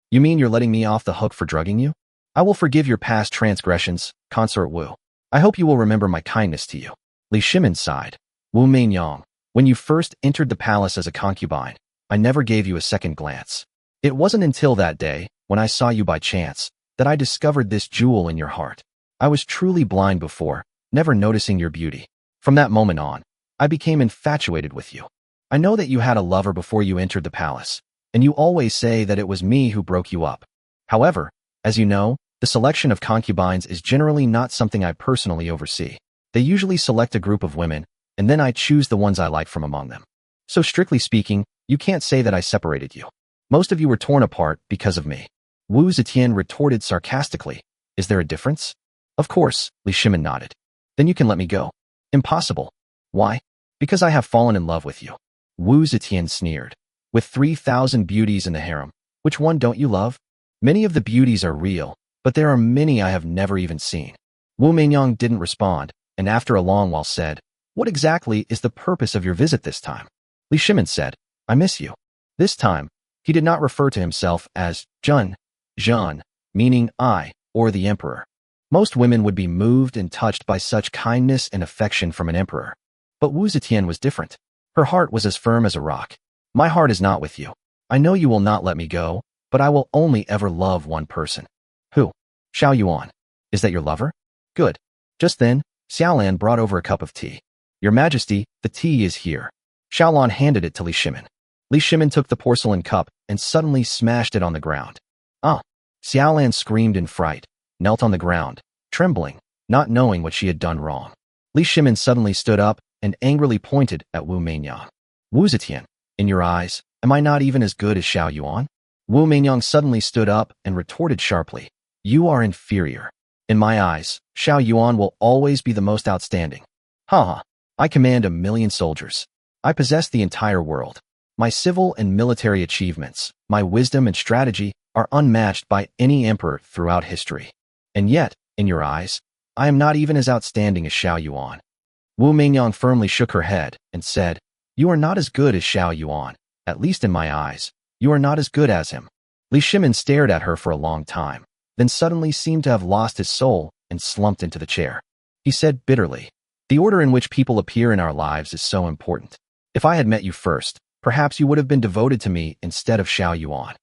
"You mean you're letting me off the hook for drugging you?" "I will forgive your past transgressions, Consort Wu. I hope you will remember my kindness to you." Li Shimin sighed. "Wu Meinyang, when you first entered the palace as a concubine, I never gave you a second glance. It wasn't until that day, when I saw you by chance, that I discovered this jewel in your heart. I was truly blind before, never noticing your beauty. From that moment on, I became infatuated with you. I know that you had a lover before you entered the palace, and you always say that it was me who broke you up. However, as you know, the selection of concubines is generally not something I personally oversee. They usually select a group of women, and then I choose the ones I like from among them. So strictly speaking, you can't say that I separated you. Most of you were torn apart because of me." Wu Zetian retorted sarcastically, "Is there a difference?" "Of course," Li Shimin nodded. "Then you can let me go." "Impossible." "Why?" "Because I have fallen in love with you." Wu Zetian sneered. "With 3,000 beauties in the harem, which one don't you love?" "Many of the beauties are real, but there are many I have never even seen." Wu Meinyang didn't respond, and after a long while said, "What exactly is the purpose of your visit this time?" Li Shimin said, "I miss you." This time, he did not refer to himself as Zhan, meaning I, or the emperor. Most women would be moved and touched by such kindness and affection from an emperor. But Wu Zetian was different. Her heart was as firm as a rock. "My heart is not with you. I know you will not let me go, but I will only ever love one person." "Who?" "Xiao Yuan." "Is that your lover?" "Good." Just then, Xiaolan brought over a cup of tea. "Your Majesty, the tea is here." Xiaolan handed it to Li Shimin. Li Shimin took the porcelain cup and suddenly smashed it on the ground. "Ah!" Xiaolan screamed in fright, knelt on the ground, trembling, not knowing what she had done wrong. Li Shimin suddenly stood up and angrily pointed at Wu Meinyang. "Wu Zetian, in your eyes, am I not even as good as Xiao Yuan?" Wu Meinyang suddenly stood up and retorted sharply, "You are inferior. In my eyes, Xiao Yuan will always be the most outstanding. Ha! I command 1,000,000 soldiers. I possess the entire world. My civil and military achievements, my wisdom and strategy are unmatched by any emperor throughout history. And yet, in your eyes, I am not even as outstanding as Xiao Yuan." Wu Meinyang firmly shook her head and said, "You are not as good as Xiao Yuan, at least in my eyes. You are not as good as him." Li Shimin stared at her for a long time, then suddenly seemed to have lost his soul and slumped into the chair. He said bitterly, "The order in which people appear in our lives is so important. If I had met you first, perhaps you would have been devoted to me instead of Xiao Yuan."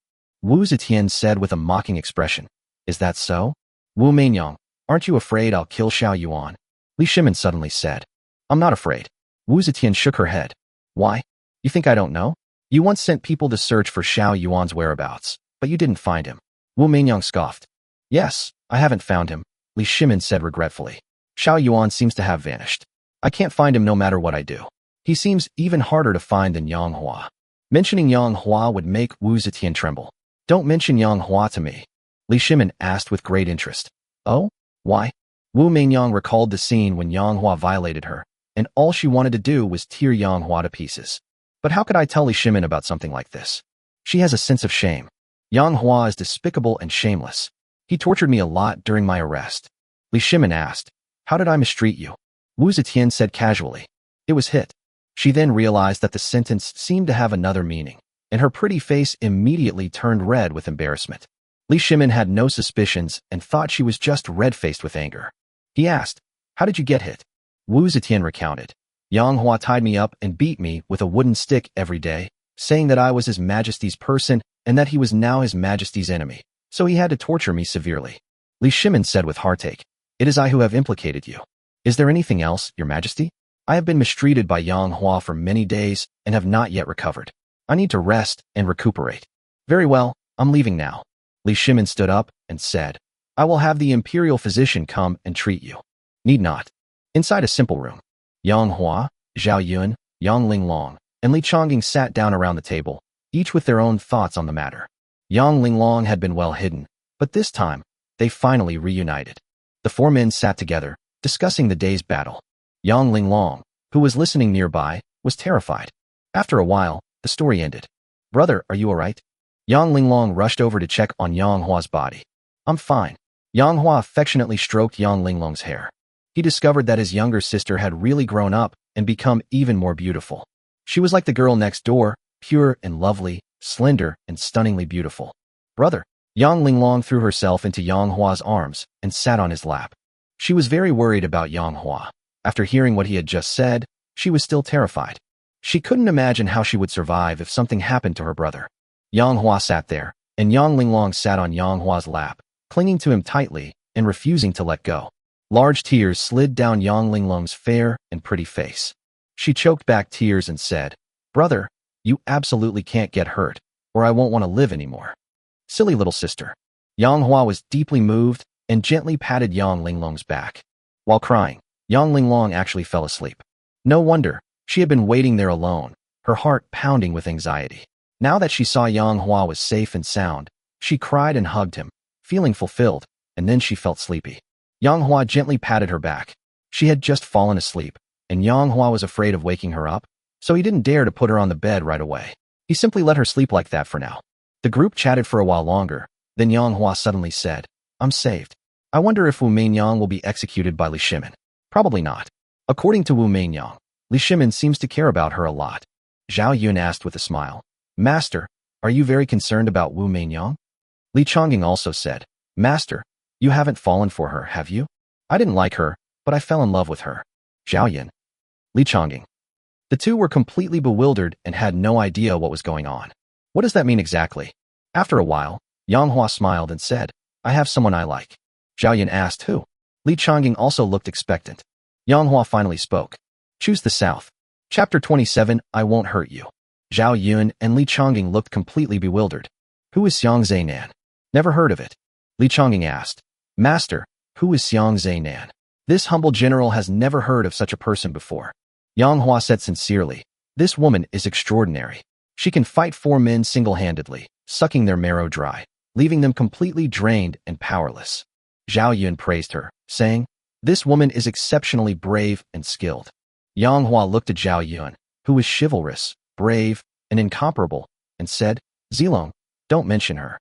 Wu Zetian said with a mocking expression, "Is that so? Wu Meinyang, aren't you afraid I'll kill Xiao Yuan?" Li Shimin suddenly said, "I'm not afraid." Wu Zetian shook her head. "Why? You think I don't know? You once sent people to search for Xiao Yuan's whereabouts, but you didn't find him." Wu Meinyang scoffed. "Yes, I haven't found him," Li Shimin said regretfully. "Xiao Yuan seems to have vanished. I can't find him no matter what I do. He seems even harder to find than Yang Hua." Mentioning Yang Hua would make Wu Zetian tremble. "Don't mention Yang Hua to me," Li Shimin asked with great interest. "Oh? Why?" Wu Meinyang recalled the scene when Yang Hua violated her, and all she wanted to do was tear Yang Hua to pieces. But how could I tell Li Shimin about something like this? She has a sense of shame. Yang Hua is despicable and shameless. He tortured me a lot during my arrest. Li Shimin asked, "How did I mistreat you?" Wu Zetian said casually, "It was hit." She then realized that the sentence seemed to have another meaning, and her pretty face immediately turned red with embarrassment. Li Shimin had no suspicions and thought she was just red-faced with anger. He asked, "How did you get hit?" Wu Zetian recounted, "Yang Hua tied me up and beat me with a wooden stick every day, saying that I was His Majesty's person and that he was now His Majesty's enemy, so he had to torture me severely." Li Shimin said with heartache, "It is I who have implicated you. Is there anything else, Your Majesty? I have been mistreated by Yang Hua for many days and have not yet recovered. I need to rest and recuperate." "Very well, I'm leaving now." Li Shimin stood up and said, "I will have the imperial physician come and treat you." "Need not." Inside a simple room, Yang Hua, Zhao Yun, Yang Linglong, and Li Chongying sat down around the table, each with their own thoughts on the matter. Yang Linglong had been well hidden, but this time, they finally reunited. The four men sat together, discussing the day's battle. Yang Linglong, who was listening nearby, was terrified. After a while, the story ended. "Brother, are you all right?" Yang Linglong rushed over to check on Yang Hua's body. "I'm fine." Yang Hua affectionately stroked Yang Linglong's hair. He discovered that his younger sister had really grown up and become even more beautiful. She was like the girl next door, pure and lovely, slender and stunningly beautiful. "Brother." Yang Linglong threw herself into Yang Hua's arms and sat on his lap. She was very worried about Yang Hua. After hearing what he had just said, she was still terrified. She couldn't imagine how she would survive if something happened to her brother. Yang Hua sat there, and Yang Linglong sat on Yang Hua's lap, clinging to him tightly and refusing to let go. Large tears slid down Yang Linglong's fair and pretty face. She choked back tears and said, "Brother, you absolutely can't get hurt, or I won't want to live anymore." "Silly little sister." Yang Hua was deeply moved and gently patted Yang Linglong's back. While crying, Yang Linglong actually fell asleep. No wonder, she had been waiting there alone, her heart pounding with anxiety. Now that she saw Yang Hua was safe and sound, she cried and hugged him, feeling fulfilled, and then she felt sleepy. Yang Hua gently patted her back. She had just fallen asleep, and Yang Hua was afraid of waking her up, so he didn't dare to put her on the bed right away. He simply let her sleep like that for now. The group chatted for a while longer, then Yang Hua suddenly said, "I'm saved. I wonder if Wu Meinyang will be executed by Li Shimin." "Probably not." According to Wu Meinyang, Li Shimin seems to care about her a lot. Zhao Yun asked with a smile, "Master, are you very concerned about Wu Meinyang?" Li Chongying also said, "Master, you haven't fallen for her, have you?" "I didn't like her, but I fell in love with her." Zhao Yun. Li Chongying. The two were completely bewildered and had no idea what was going on. What does that mean exactly? After a while, Yang Hua smiled and said, "I have someone I like." Zhao Yun asked who. Li Chongying also looked expectant. Yang Hua finally spoke. "Choose the south." Chapter 27, I Won't Hurt You. Zhao Yun and Li Chongying looked completely bewildered. "Who is Xiang Zainan?" "Never heard of it." Li Chongying asked, "Master, who is Xiang Zainan?" This humble general has never heard of such a person before. Yang Hua said sincerely, "This woman is extraordinary. She can fight four men single-handedly, sucking their marrow dry, leaving them completely drained and powerless." Zhao Yun praised her, saying, "This woman is exceptionally brave and skilled." Yang Hua looked at Zhao Yun, who was chivalrous, brave, and incomparable, and said, "Zilong, don't mention her."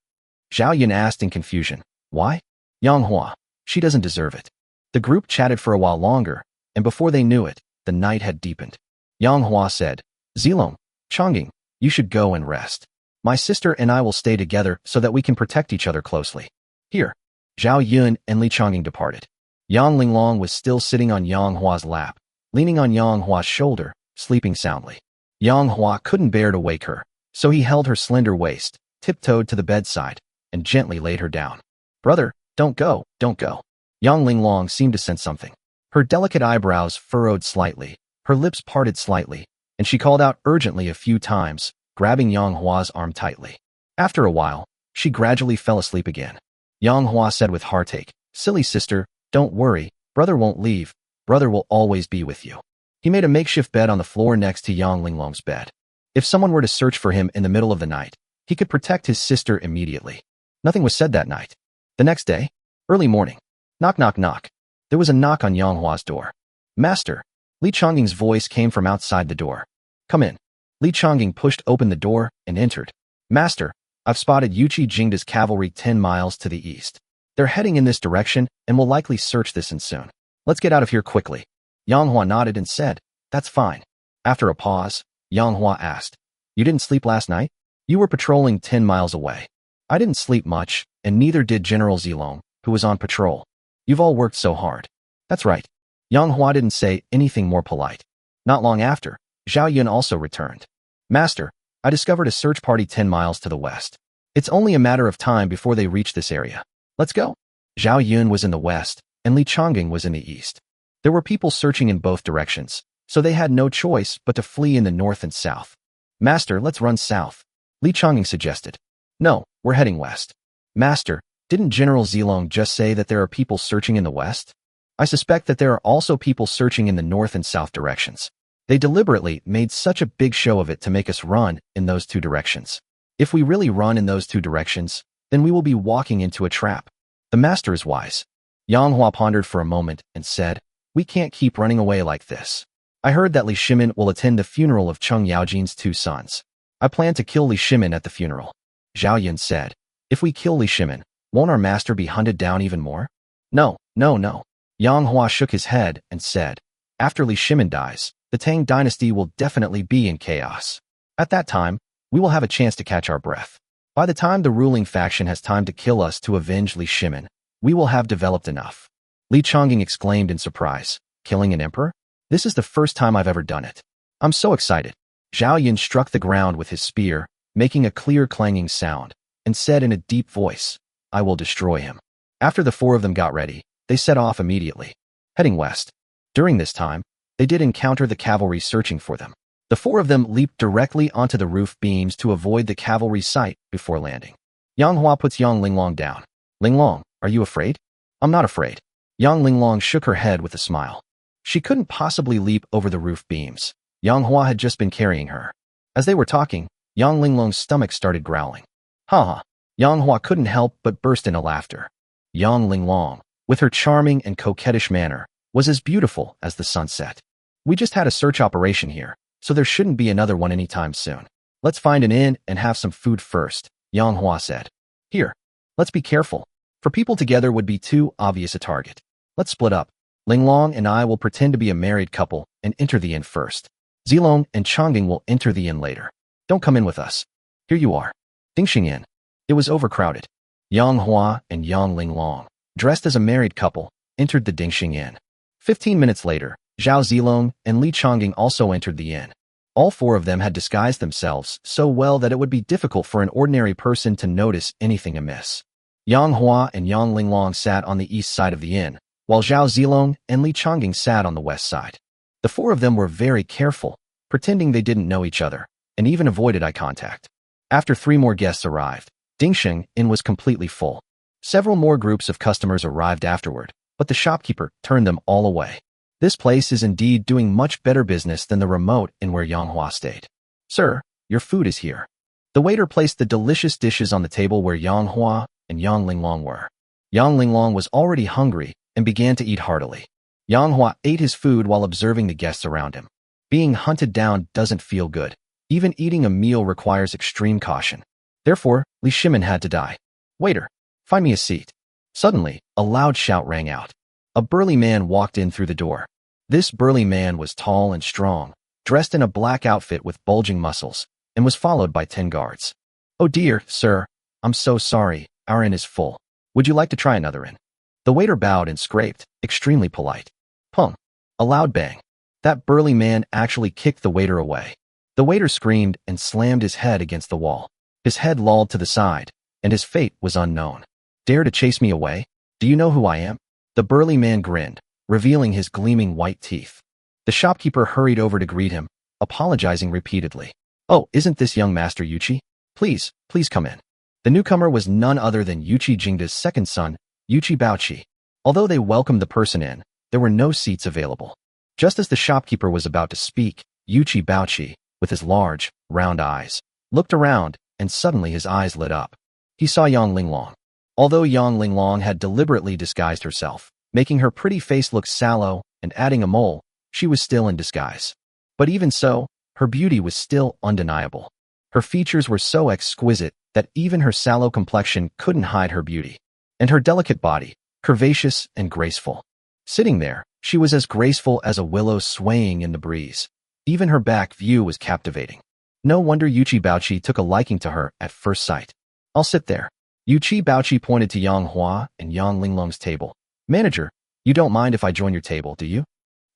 Zhao Yun asked in confusion, "Why?" Yang Hua, "She doesn't deserve it." The group chatted for a while longer, and before they knew it, the night had deepened. Yang Hua said, "Zilong, Chongying, you should go and rest. My sister and I will stay together so that we can protect each other closely." Here, Zhao Yun and Li Chongying departed. Yang Linglong was still sitting on Yang Hua's lap, leaning on Yang Hua's shoulder, sleeping soundly. Yang Hua couldn't bear to wake her, so he held her slender waist, tiptoed to the bedside, and gently laid her down. "Brother, don't go, don't go." Yang Linglong seemed to sense something. Her delicate eyebrows furrowed slightly, her lips parted slightly, and she called out urgently a few times, grabbing Yang Hua's arm tightly. After a while, she gradually fell asleep again. Yang Hua said with heartache, "Silly sister, don't worry, brother won't leave, brother will always be with you." He made a makeshift bed on the floor next to Yang Linglong's bed. If someone were to search for him in the middle of the night, he could protect his sister immediately. Nothing was said that night. The next day, early morning. Knock, knock, knock. There was a knock on Yang Hua's door. "Master." Li Chongying's voice came from outside the door. "Come in." Li Chongying pushed open the door and entered. "Master, I've spotted Yuchi Jingda's cavalry 10 miles to the east. They're heading in this direction and will likely search this in soon. Let's get out of here quickly." Yang Hua nodded and said, "That's fine." After a pause, Yang Hua asked, "You didn't sleep last night? You were patrolling 10 miles away." "I didn't sleep much, and neither did General Zilong, who was on patrol. You've all worked so hard." "That's right." Yang Hua didn't say anything more polite. Not long after, Zhao Yun also returned. "Master, I discovered a search party 10 miles to the west. It's only a matter of time before they reach this area. Let's go." Zhao Yun was in the west, and Li Chongying was in the east. There were people searching in both directions, so they had no choice but to flee in the north and south. "Master, let's run south," Li Chongying suggested. "No, we're heading west." "Master, didn't General Zilong just say that there are people searching in the west? I suspect that there are also people searching in the north and south directions. They deliberately made such a big show of it to make us run in those two directions. If we really run in those two directions, then we will be walking into a trap. The master is wise." Yang Hua pondered for a moment and said, "We can't keep running away like this. I heard that Li Shimin will attend the funeral of Cheng Yaojin's 2 sons. I plan to kill Li Shimin at the funeral." Zhao Yun said, "If we kill Li Shimin, won't our master be hunted down even more?" "No, no, no." Yang Hua shook his head and said, "After Li Shimin dies, the Tang dynasty will definitely be in chaos. At that time, we will have a chance to catch our breath. By the time the ruling faction has time to kill us to avenge Li Shimin, we will have developed enough." Li Chongying exclaimed in surprise, "Killing an emperor? This is the first time I've ever done it. I'm so excited." Zhao Yun struck the ground with his spear, making a clear clanging sound, and said in a deep voice, "I will destroy him." After the 4 of them got ready, they set off immediately, heading west. During this time, they did encounter the cavalry searching for them. The 4 of them leaped directly onto the roof beams to avoid the cavalry's sight before landing. Yang Hua puts Yang Linglong down. "Linglong, are you afraid?" "I'm not afraid." Yang Linglong shook her head with a smile. She couldn't possibly leap over the roof beams. Yang Hua had just been carrying her. As they were talking, Yang Linglong's stomach started growling. "Ha ha." Yang Hua couldn't help but burst into laughter. Yang Linglong, with her charming and coquettish manner, was as beautiful as the sunset. "We just had a search operation here, so there shouldn't be another one anytime soon. Let's find an inn and have some food first," Yang Hua said. "Here, let's be careful. For people together would be too obvious a target. Let's split up. Linglong and I will pretend to be a married couple and enter the inn first. Zilong and Chongying will enter the inn later. Don't come in with us. Here you are." Dingxing Inn. It was overcrowded. Yang Hua and Yang Linglong, dressed as a married couple, entered the Dingxing Inn. 15 minutes later, Zhao Zilong and Li Chongying also entered the inn. All 4 of them had disguised themselves so well that it would be difficult for an ordinary person to notice anything amiss. Yang Hua and Yang Linglong sat on the east side of the inn, while Zhao Zilong and Li Chongying sat on the west side. The 4 of them were very careful, pretending they didn't know each other, and even avoided eye contact. After 3 more guests arrived, Dingxing Inn was completely full. Several more groups of customers arrived afterward, but the shopkeeper turned them all away. This place is indeed doing much better business than the remote inn where Yang Hua stayed. "Sir, your food is here." The waiter placed the delicious dishes on the table where Yang Hua and Yang Linglong were. Yang Linglong was already hungry and began to eat heartily. Yang Hua ate his food while observing the guests around him. Being hunted down doesn't feel good. Even eating a meal requires extreme caution. Therefore, Li Shimin had to die. "Waiter, find me a seat." Suddenly, a loud shout rang out. A burly man walked in through the door. This burly man was tall and strong, dressed in a black outfit with bulging muscles, and was followed by 10 guards. "Oh dear, sir, I'm so sorry, our inn is full. Would you like to try another inn?" The waiter bowed and scraped, extremely polite. Pum. A loud bang. That burly man actually kicked the waiter away. The waiter screamed and slammed his head against the wall. His head lolled to the side, and his fate was unknown. Dare to chase me away? Do you know who I am? The burly man grinned, revealing his gleaming white teeth. The shopkeeper hurried over to greet him, apologizing repeatedly. Oh, isn't this young Master Yuchi? Please come in. The newcomer was none other than Yuchi Jingda's second son, Yuchi Baochi. Although they welcomed the person in, there were no seats available. Just as the shopkeeper was about to speak, Yuchi Baochi, with his large, round eyes, looked around, and suddenly his eyes lit up. He saw Yang Linglong. Although Yang Linglong had deliberately disguised herself, making her pretty face look sallow and adding a mole, she was still in disguise. But even so, her beauty was still undeniable. Her features were so exquisite that even her sallow complexion couldn't hide her beauty. And her delicate body, curvaceous and graceful. Sitting there, she was as graceful as a willow swaying in the breeze. Even her back view was captivating. No wonder Yuchi Baochi took a liking to her at first sight. I'll sit there. Yuchi Baochi pointed to Yang Hua and Yang Linglong's table. Manager, you don't mind if I join your table, do you?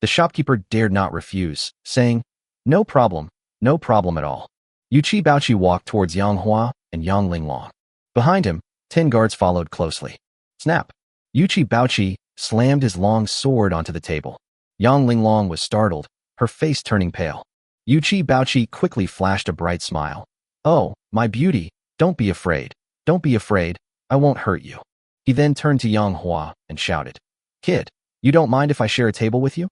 The shopkeeper dared not refuse, saying, no problem at all. Yuchi Baochi walked towards Yang Hua and Yang Linglong. Behind him, 10 guards followed closely. Snap! Yuchi Baochi slammed his long sword onto the table. Yang Linglong was startled, her face turning pale. Yuchi Baochi quickly flashed a bright smile. Oh, my beauty, don't be afraid. Don't be afraid, I won't hurt you. He then turned to Yang Hua and shouted, Kid, you don't mind if I share a table with you?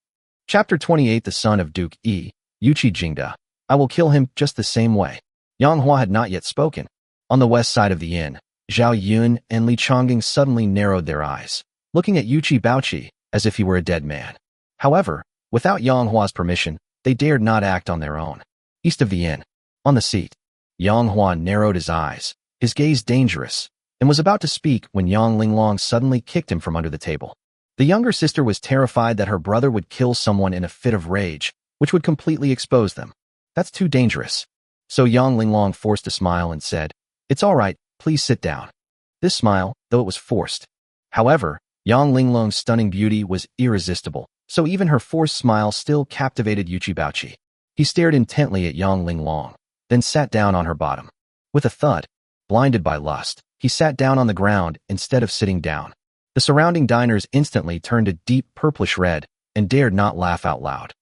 Chapter 28 The son of Duke Yi, Yuchi Jingda. I will kill him just the same way. Yang Hua had not yet spoken. On the west side of the inn, Zhao Yun and Li Chongying suddenly narrowed their eyes, looking at Yuchi Baochi as if he were a dead man. However, without Yang Hua's permission, they dared not act on their own. East of the inn, on the seat, Yang Hua narrowed his eyes, his gaze dangerous, and was about to speak when Yang Linglong suddenly kicked him from under the table. The younger sister was terrified that her brother would kill someone in a fit of rage, which would completely expose them. That's too dangerous. So Yang Linglong forced a smile and said, It's all right, please sit down. This smile, though it was forced. However, Yang Linglong's stunning beauty was irresistible, so even her forced smile still captivated Yuchi Baochi. He stared intently at Yang Linglong, then sat down on her bottom. With a thud, blinded by lust, he sat down on the ground instead of sitting down. The surrounding diners instantly turned a deep purplish red and dared not laugh out loud.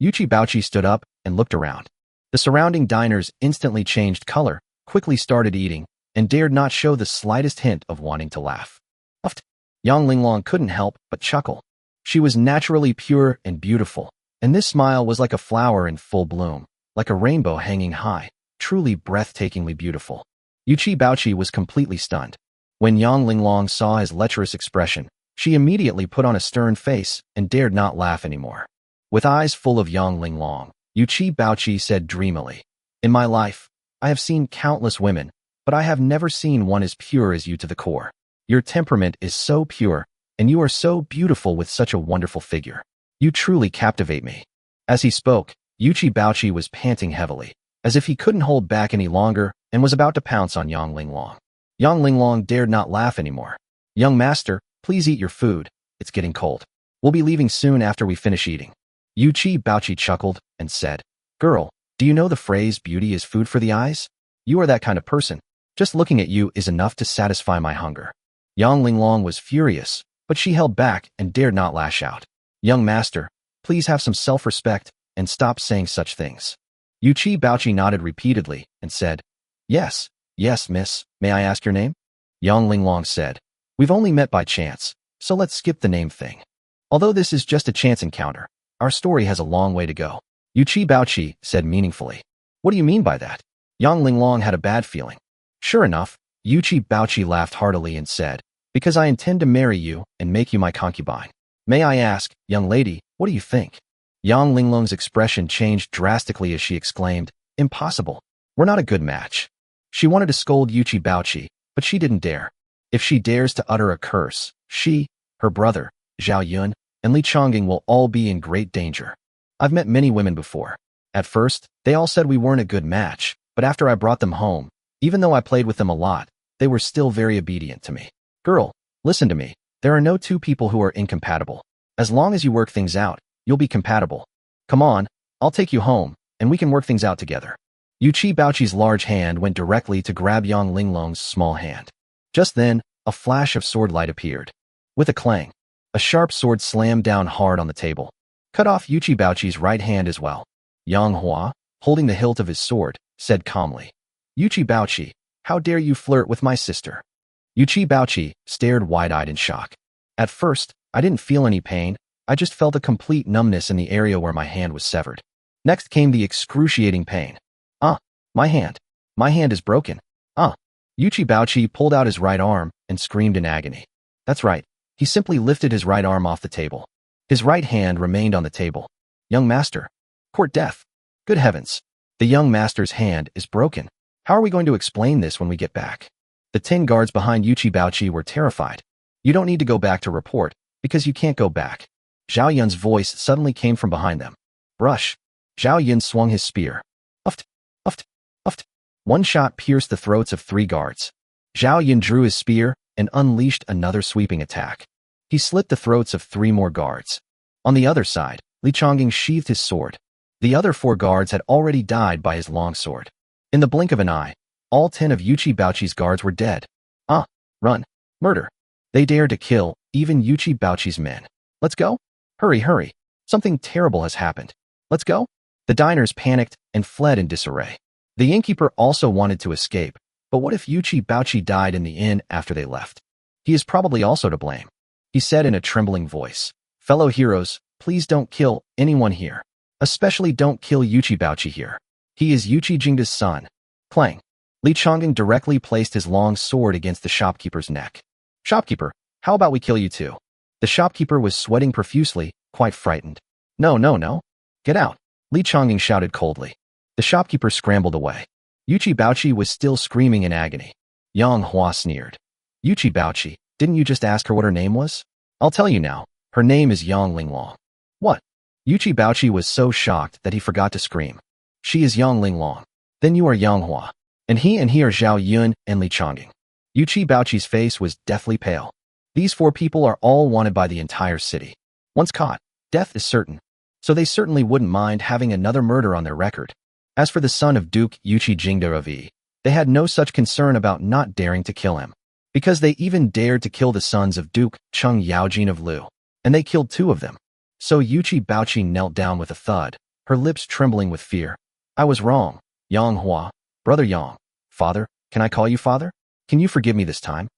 Yuchi Baochi stood up and looked around. The surrounding diners instantly changed color, quickly started eating, and dared not show the slightest hint of wanting to laugh. Uffed. Yang Linglong couldn't help but chuckle. She was naturally pure and beautiful, and this smile was like a flower in full bloom, like a rainbow hanging high, truly breathtakingly beautiful. Yuchi Baochi was completely stunned. When Yang Linglong saw his lecherous expression, she immediately put on a stern face and dared not laugh anymore. With eyes full of Yang Linglong, Yuchi Baochi said dreamily, In my life, I have seen countless women, but I have never seen one as pure as you to the core. Your temperament is so pure, and you are so beautiful with such a wonderful figure. You truly captivate me. As he spoke, Yuchi Baochi was panting heavily, as if he couldn't hold back any longer and was about to pounce on Yang Linglong. Yang Linglong dared not laugh anymore. Young master, please eat your food. It's getting cold. We'll be leaving soon after we finish eating. Yuchi Baochi chuckled and said, Girl, do you know the phrase beauty is food for the eyes? You are that kind of person. Just looking at you is enough to satisfy my hunger. Yang Linglong was furious, but she held back and dared not lash out. Young master, please have some self-respect and stop saying such things. Yuchi Baochi nodded repeatedly and said, Yes, miss, may I ask your name? Yang Linglong said, We've only met by chance, so let's skip the name thing. Although this is just a chance encounter, our story has a long way to go. Yuchi Baochi said meaningfully. What do you mean by that? Yang Linglong had a bad feeling. Sure enough, Yuchi Baochi laughed heartily and said, Because I intend to marry you and make you my concubine. May I ask, young lady, what do you think? Yang Linglong's expression changed drastically as she exclaimed, Impossible. We're not a good match. She wanted to scold Yuchi Baochi, but she didn't dare. If she dares to utter a curse, she, her brother, Zhao Yun, and Li Chongying will all be in great danger. I've met many women before. At first, they all said we weren't a good match, but after I brought them home, even though I played with them a lot, they were still very obedient to me. Girl, listen to me. There are no two people who are incompatible. As long as you work things out, you'll be compatible. Come on, I'll take you home, and we can work things out together. Yu Qi Baoqi's large hand went directly to grab Yang Linglong's small hand. Just then, a flash of sword light appeared. With a clang, a sharp sword slammed down hard on the table. Cut off Yu Qi Baoqi's right hand as well. Yang Hua, holding the hilt of his sword, said calmly, Yu Qi Baoqi, how dare you flirt with my sister? Yu Qi Baoqi stared wide-eyed in shock. At first, I didn't feel any pain, I just felt a complete numbness in the area where my hand was severed. Next came the excruciating pain. My hand. My hand is broken. Yu Qi Baoqi pulled out his right arm and screamed in agony. That's right, he simply lifted his right arm off the table. His right hand remained on the table. Young master. Court death. Good heavens. The young master's hand is broken. How are we going to explain this when we get back? The 10 guards behind Yu Qi Baoqi were terrified. You don't need to go back to report, because you can't go back. Zhao Yun's voice suddenly came from behind them. Brush. Zhao Yun swung his spear. Uft, uft, uft. One shot pierced the throats of 3 guards. Zhao Yun drew his spear and unleashed another sweeping attack. He slit the throats of 3 more guards. On the other side, Li Chongying sheathed his sword. The other 4 guards had already died by his long sword. In the blink of an eye, all 10 of Yu Qi Baoqi's guards were dead. Run. Murder. They dared to kill even Yu Qi Baoqi's men. Let's go. Hurry, hurry. Something terrible has happened. Let's go. The diners panicked and fled in disarray. The innkeeper also wanted to escape, but what if Yu Qi Baoqi died in the inn after they left? He is probably also to blame. He said in a trembling voice, Fellow heroes, please don't kill anyone here. Especially don't kill Yu Qi Baoqi here. He is Yu Qi Jingda's son. Clang. Li Chongying directly placed his long sword against the shopkeeper's neck. Shopkeeper, how about we kill you too? The shopkeeper was sweating profusely, quite frightened. No. Get out. Li Chongying shouted coldly. The shopkeeper scrambled away. Yu Qi Baoqi was still screaming in agony. Yang Hua sneered. Yu Qi Baoqi, didn't you just ask her what her name was? I'll tell you now. Her name is Yang Linglong. What? Yu Qi Baoqi was so shocked that he forgot to scream. She is Yang Linglong. Then you are Yang Hua. And he are Zhao Yun and Li Chongying. Yu Qi Baoqi's face was deathly pale. These 4 people are all wanted by the entire city. Once caught, death is certain. So they certainly wouldn't mind having another murder on their record. As for the son of Duke Yu Qi Jingda of Yi, they had no such concern about not daring to kill him. Because they even dared to kill the sons of Duke Cheng Yaojin of Lu. And they killed 2 of them. So Yu Qi Baoqi knelt down with a thud, her lips trembling with fear. I was wrong, Yang Hua, Brother Yang. Father, can I call you father? Can you forgive me this time?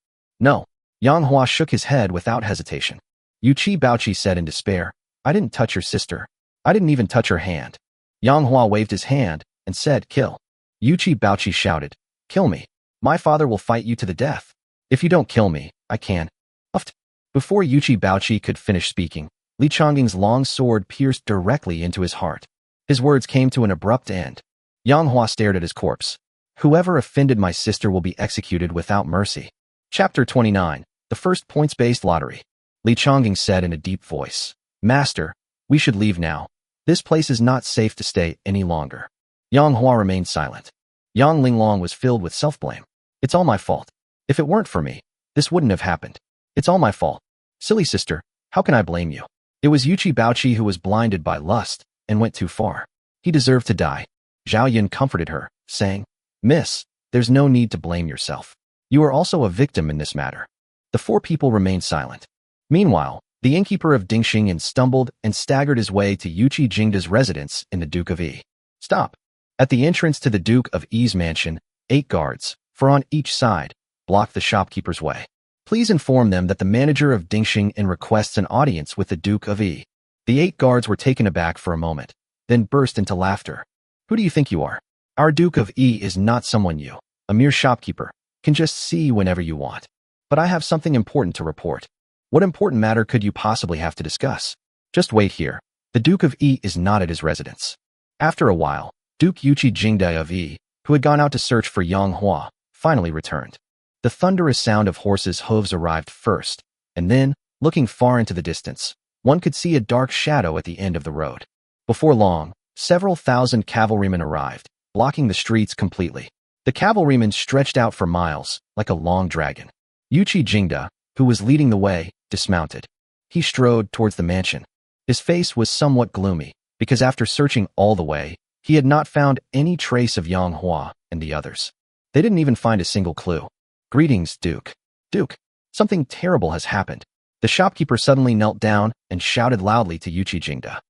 No. Yang Hua shook his head without hesitation. Yu Qi Baoqi said in despair, I didn't touch your sister. I didn't even touch her hand. Yang Hua waved his hand and said, kill. Yu Qi Baoqi shouted, kill me. My father will fight you to the death. If you don't kill me, I can. Uft. Before Yu Qi Baoqi could finish speaking, Li Chongying's long sword pierced directly into his heart. His words came to an abrupt end. Yang Hua stared at his corpse. Whoever offended my sister will be executed without mercy. Chapter 29, The First Points-Based Lottery. Li Chongying said in a deep voice, Master, we should leave now. This place is not safe to stay any longer. Yang Hua remained silent. Yang Linglong was filled with self-blame. It's all my fault. If it weren't for me, this wouldn't have happened. It's all my fault. Silly sister, how can I blame you? It was Yu Qi Baoqi who was blinded by lust and went too far. He deserved to die. Zhao Yun comforted her, saying, Miss, there's no need to blame yourself. You are also a victim in this matter. The 4 people remained silent. Meanwhile, the innkeeper of Dingxing stumbled and staggered his way to Yu Qi Jingda's residence in the Duke of Yi. Stop. At the entrance to the Duke of Yi's mansion, 8 guards, 4 on each side, blocked the shopkeeper's way. Please inform them that the manager of Dingxing requests an audience with the Duke of Yi. The 8 guards were taken aback for a moment, then burst into laughter. Who do you think you are? Our Duke of Yi is not someone you, a mere shopkeeper, can just see whenever you want. But I have something important to report. What important matter could you possibly have to discuss? Just wait here. The Duke of Yi is not at his residence. After a while, Duke Yu Qi Jingda of Yi, who had gone out to search for Yang Hua, finally returned. The thunderous sound of horses' hooves arrived first, and then, looking far into the distance, one could see a dark shadow at the end of the road. Before long, several thousand cavalrymen arrived, blocking the streets completely. The cavalrymen stretched out for miles, like a long dragon. Yu Qi Jingda, who was leading the way, dismounted. He strode towards the mansion. His face was somewhat gloomy, because after searching all the way, he had not found any trace of Yang Hua and the others. They didn't even find a single clue. "Greetings, Duke. Duke, something terrible has happened." The shopkeeper suddenly knelt down and shouted loudly to Yuchi Jingda.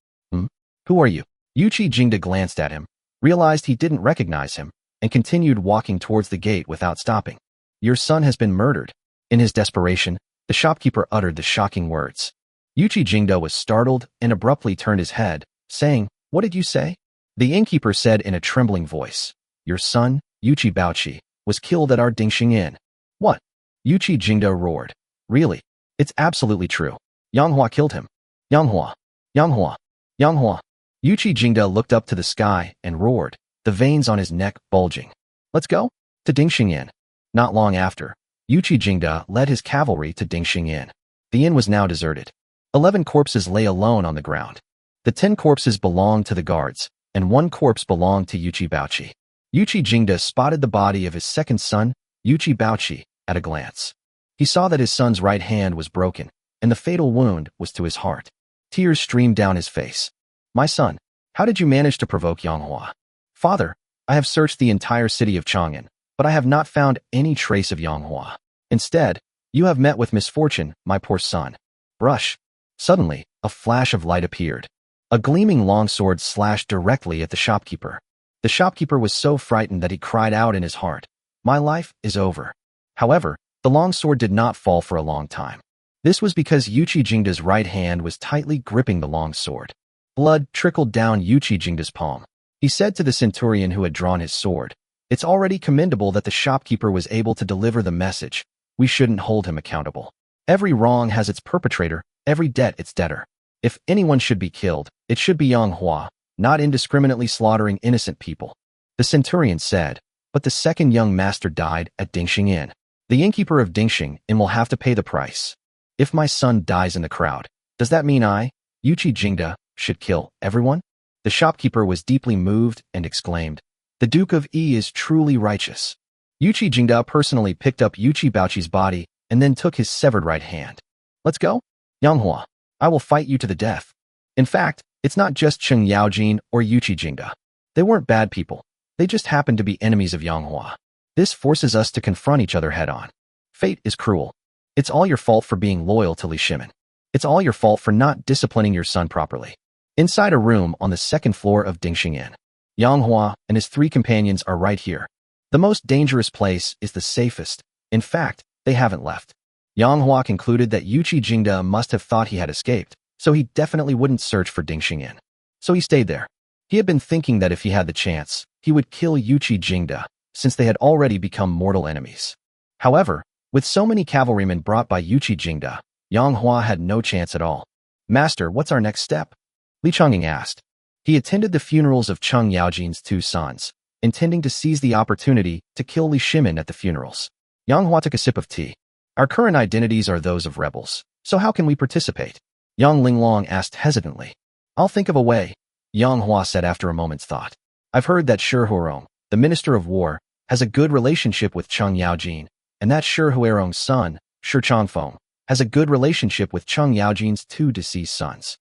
Who are you?" Yuchi Jingda glanced at him, realized he didn't recognize him, and continued walking towards the gate without stopping. "Your son has been murdered." In his desperation, the shopkeeper uttered the shocking words. Yuchi Jingda was startled and abruptly turned his head, saying, "What did you say?" The innkeeper said in a trembling voice, "Your son, Yuchi Baoqi, was killed at our Dingxing Inn." "What?" Yuchi Jingda roared. "Really? It's absolutely true. Yang Hua killed him. Yang Hua. Yang Hua. Yang Hua." Yuchi Jingda looked up to the sky and roared, the veins on his neck bulging. "Let's go?" To Dingxing Inn. Not long after, Yuchi Jingda led his cavalry to Dingxing Inn. The inn was now deserted. 11 corpses lay alone on the ground. The 10 corpses belonged to the guards, and 1 corpse belonged to Yuchi Baoqi. Yuchi Jingda spotted the body of his second son, Yuchi Baoqi, at a glance. He saw that his son's right hand was broken, and the fatal wound was to his heart. Tears streamed down his face. "My son, how did you manage to provoke Yang Hua?" "Father, I have searched the entire city of Chang'an, but I have not found any trace of Yang Hua. Instead, you have met with misfortune, my poor son." Brush. Suddenly, a flash of light appeared. A gleaming longsword slashed directly at the shopkeeper. The shopkeeper was so frightened that he cried out in his heart, "My life is over." However, the longsword did not fall for a long time. This was because Yuchi Jingda's right hand was tightly gripping the longsword. Blood trickled down Yuchi Jingda's palm. He said to the centurion who had drawn his sword, "It's already commendable that the shopkeeper was able to deliver the message. We shouldn't hold him accountable. Every wrong has its perpetrator, every debt its debtor. If anyone should be killed, it should be Yang Hua, not indiscriminately slaughtering innocent people." The centurion said, "But the second young master died at Dingxing Inn. The innkeeper of Dingxing Inn will have to pay the price. If my son dies in the crowd, does that mean I, Yuchi Jingda, should kill everyone?" The shopkeeper was deeply moved and exclaimed, "The Duke of Yi is truly righteous." Yuchi Jingda personally picked up Yuchi Baoqi's body and then took his severed right hand. "Let's go? Yang Hua, I will fight you to the death." In fact, it's not just Cheng Yaojin or Yuchi Jingda. They weren't bad people. They just happened to be enemies of Yang Hua. This forces us to confront each other head-on. Fate is cruel. It's all your fault for being loyal to Li Shimin. It's all your fault for not disciplining your son properly. Inside a room on the 2nd floor of Dingxing Inn, Yang Hua and his 3 companions are right here. The most dangerous place is the safest. In fact, they haven't left. Yang Hua concluded that Yuchi Jingda must have thought he had escaped, so he definitely wouldn't search for Dingxing Inn. So he stayed there. He had been thinking that if he had the chance, he would kill Yuchi Jingda, since they had already become mortal enemies. However, with so many cavalrymen brought by Yuchi Jingda, Yang Hua had no chance at all. "Master, what's our next step?" Li Chang'ing asked. He attended the funerals of Cheng Yaojin's 2 sons, intending to seize the opportunity to kill Li Shimin at the funerals. Yang Hua took a sip of tea. "Our current identities are those of rebels, so how can we participate?" Yang Linglong asked hesitantly. "I'll think of a way," Yang Hua said after a moment's thought. "I've heard that Shi Huarong, the Minister of War, has a good relationship with Cheng Yaojin, and that Shi Huarong's son, Shi Changfeng, has a good relationship with Cheng Yaojin's 2 deceased sons."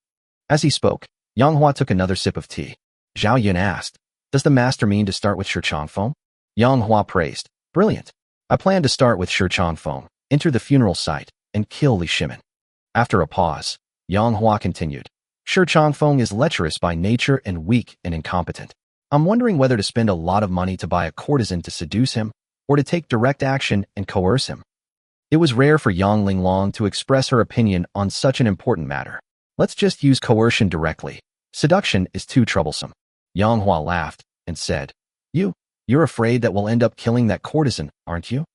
As he spoke, Yang Hua took another sip of tea. Zhao Yun asked, "Does the master mean to start with Shi Changfeng?" Yang Hua praised, "Brilliant. I plan to start with Shi Changfeng, enter the funeral site, and kill Li Shimin." After a pause, Yang Hua continued, "Shi Changfeng is lecherous by nature and weak and incompetent. I'm wondering whether to spend a lot of money to buy a courtesan to seduce him, or to take direct action and coerce him." It was rare for Yang Linglong to express her opinion on such an important matter. "Let's just use coercion directly. Seduction is too troublesome." Yang Hua laughed and said, You're afraid that we'll end up killing that courtesan, aren't you?"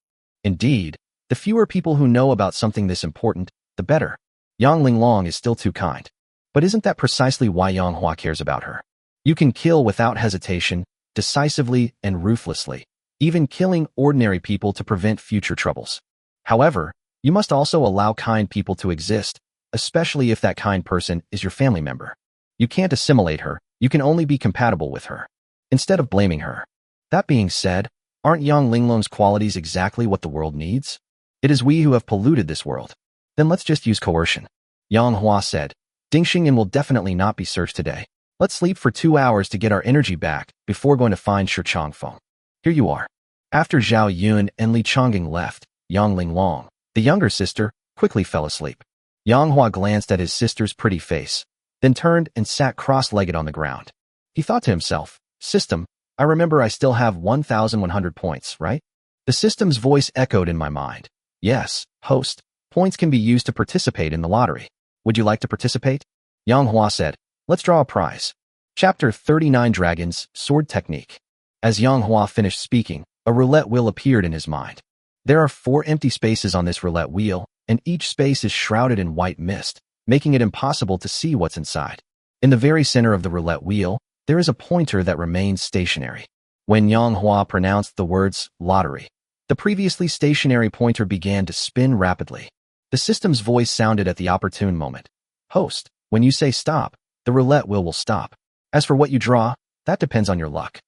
"Indeed, the fewer people who know about something this important, the better. Yang Linglong is still too kind. But isn't that precisely why Yang Hua cares about her? You can kill without hesitation, decisively and ruthlessly, even killing ordinary people to prevent future troubles. However, you must also allow kind people to exist, especially if that kind person is your family member. You can't assimilate her, you can only be compatible with her. Instead of blaming her. That being said, aren't Yang Linglong's qualities exactly what the world needs? It is we who have polluted this world. Then let's just use coercion. Yang Hua said. Dingxingyan will definitely not be searched today. Let's sleep for 2 hours to get our energy back before going to find Shi Changfeng. Here you are. After Zhao Yun and Li Chongying left, Yang Linglong, the younger sister, quickly fell asleep. Yang Hua glanced at his sister's pretty face, then turned and sat cross-legged on the ground. He thought to himself, System, I remember I still have 1,100 points, right? The system's voice echoed in my mind. Yes, host, points can be used to participate in the lottery. Would you like to participate? Yang Hua said, let's draw a prize. Chapter 39 Dragons, Sword Technique. As Yang Hua finished speaking, a roulette wheel appeared in his mind. There are 4 empty spaces on this roulette wheel, and each space is shrouded in white mist, making it impossible to see what's inside. In the very center of the roulette wheel, there is a pointer that remains stationary. When Yang Hua pronounced the words lottery, the previously stationary pointer began to spin rapidly. The system's voice sounded at the opportune moment. Host, when you say stop, the roulette wheel will stop. As for what you draw, that depends on your luck.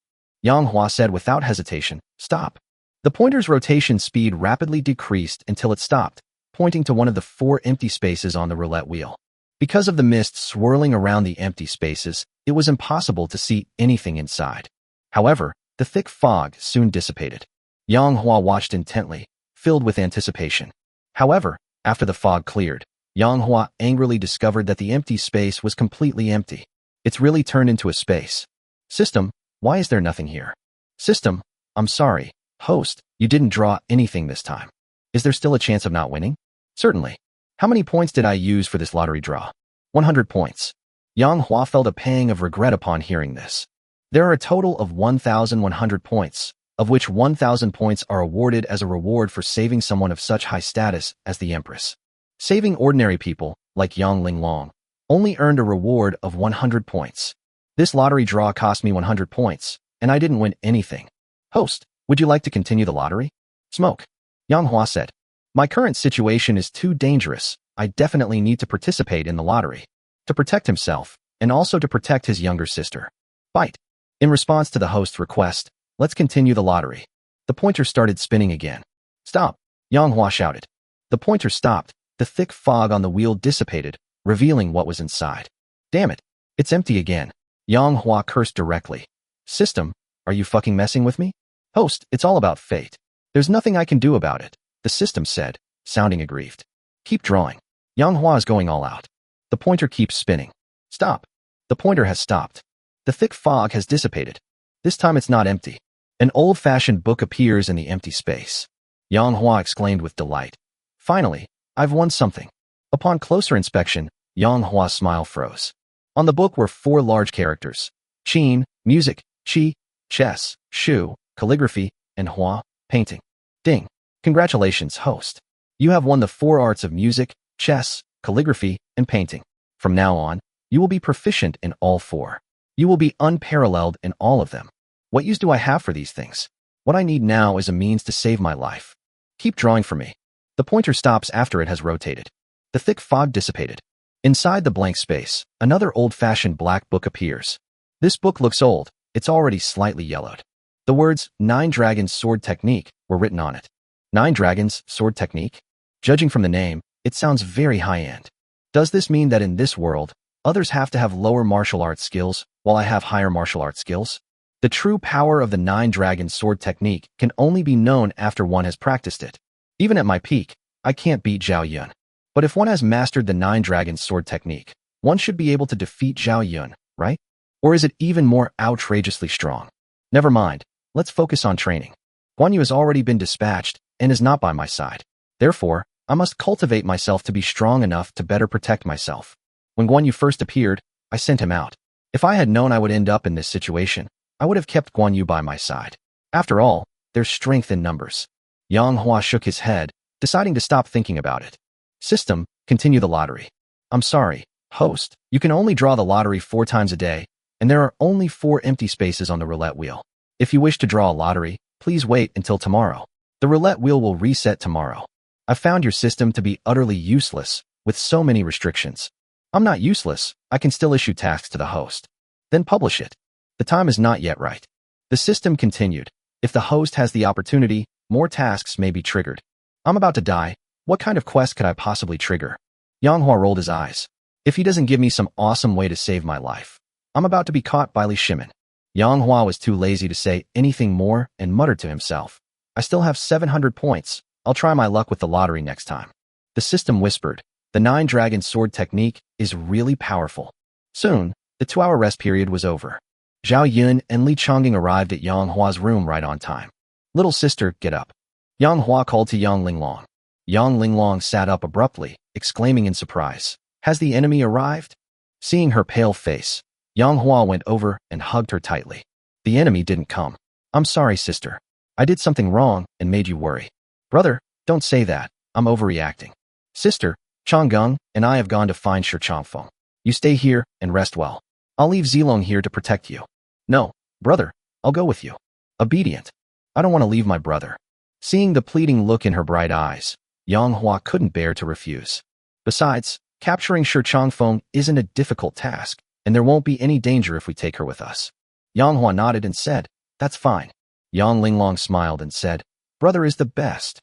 Yang Hua said without hesitation, stop. The pointer's rotation speed rapidly decreased until it stopped, pointing to one of the 4 empty spaces on the roulette wheel. Because of the mist swirling around the empty spaces, it was impossible to see anything inside. However, the thick fog soon dissipated. Yang Hua watched intently, filled with anticipation. However, after the fog cleared, Yang Hua angrily discovered that the empty space was completely empty. It's really turned into a space. System, why is there nothing here? System, I'm sorry. Host, you didn't draw anything this time. Is there still a chance of not winning? Certainly. How many points did I use for this lottery draw? 100 points. Yang Hua felt a pang of regret upon hearing this. There are a total of 1,100 points, of which 1,000 points are awarded as a reward for saving someone of such high status as the Empress. Saving ordinary people, like Yang Linglong, only earned a reward of 100 points. This lottery draw cost me 100 points, and I didn't win anything. Host, would you like to continue the lottery? Smoke. Yang Hua said. My current situation is too dangerous. I definitely need to participate in the lottery. To protect himself, and also to protect his younger sister. Bite. In response to the host's request, let's continue the lottery. The pointer started spinning again. Stop, Yang Hua shouted. The pointer stopped. The thick fog on the wheel dissipated, revealing what was inside. Damn it, it's empty again. Yang Hua cursed directly. System, are you fucking messing with me? Host, it's all about fate. There's nothing I can do about it, the system said, sounding aggrieved. Keep drawing. Yang Hua is going all out. The pointer keeps spinning. Stop. The pointer has stopped. The thick fog has dissipated. This time it's not empty. An old-fashioned book appears in the empty space. Yang Hua exclaimed with delight. Finally, I've won something. Upon closer inspection, Yang Hua's smile froze. On the book were 4 large characters. Qin, music, Qi, chess, Shu, calligraphy, and Hua, painting. Ding. Congratulations, host. You have won the 4 arts of music, chess, calligraphy, and painting. From now on, you will be proficient in all 4. You will be unparalleled in all of them. What use do I have for these things? What I need now is a means to save my life. Keep drawing for me. The pointer stops after it has rotated. The thick fog dissipated. Inside the blank space, another old-fashioned black book appears. This book looks old. It's already slightly yellowed. The words 9 Dragons Sword Technique were written on it. 9 Dragons Sword Technique? Judging from the name, it sounds very high-end. Does this mean that in this world, others have to have lower martial arts skills, while I have higher martial arts skills? The true power of the 9 Dragons Sword Technique can only be known after one has practiced it. Even at my peak, I can't beat Zhao Yun. But if one has mastered the 9 Dragons Sword Technique, one should be able to defeat Zhao Yun, right? Or is it even more outrageously strong? Never mind, let's focus on training. Guan Yu has already been dispatched and is not by my side. Therefore, I must cultivate myself to be strong enough to better protect myself. When Guan Yu first appeared, I sent him out. If I had known I would end up in this situation, I would have kept Guan Yu by my side. After all, there's strength in numbers. Yang Hua shook his head, deciding to stop thinking about it. System, continue the lottery. I'm sorry, host, you can only draw the lottery 4 times a day, and there are only 4 empty spaces on the roulette wheel. If you wish to draw a lottery, please wait until tomorrow. The roulette wheel will reset tomorrow. I found your system to be utterly useless, with so many restrictions. I'm not useless, I can still issue tasks to the host. Then publish it. The time is not yet right. The system continued. If the host has the opportunity, more tasks may be triggered. I'm about to die, What kind of quest could I possibly trigger? Yang Hua rolled his eyes. If he doesn't give me some awesome way to save my life, I'm about to be caught by Li Shimin. Yang Hua was too lazy to say anything more and muttered to himself, I still have 700 points. I'll try my luck with the lottery next time. The system whispered, the 9-dragon sword technique is really powerful. Soon, the 2-hour rest period was over. Zhao Yun and Li Chongying arrived at Yang Hua's room right on time. Little sister, get up. Yang Hua called to Yang Linglong. Yang Linglong sat up abruptly, exclaiming in surprise, has the enemy arrived? Seeing her pale face, Yang Hua went over and hugged her tightly. The enemy didn't come. I'm sorry, sister. I did something wrong and made you worry. Brother, don't say that. I'm overreacting. Sister, Changgung and I have gone to find Shi Changfeng. You stay here and rest well. I'll leave Zilong here to protect you. No, brother, I'll go with you. Obedient. I don't want to leave my brother. Seeing the pleading look in her bright eyes, Yang Hua couldn't bear to refuse. Besides, capturing Shi Changfeng isn't a difficult task, and there won't be any danger if we take her with us. Yang Hua nodded and said, that's fine. Yang Linglong smiled and said, brother is the best.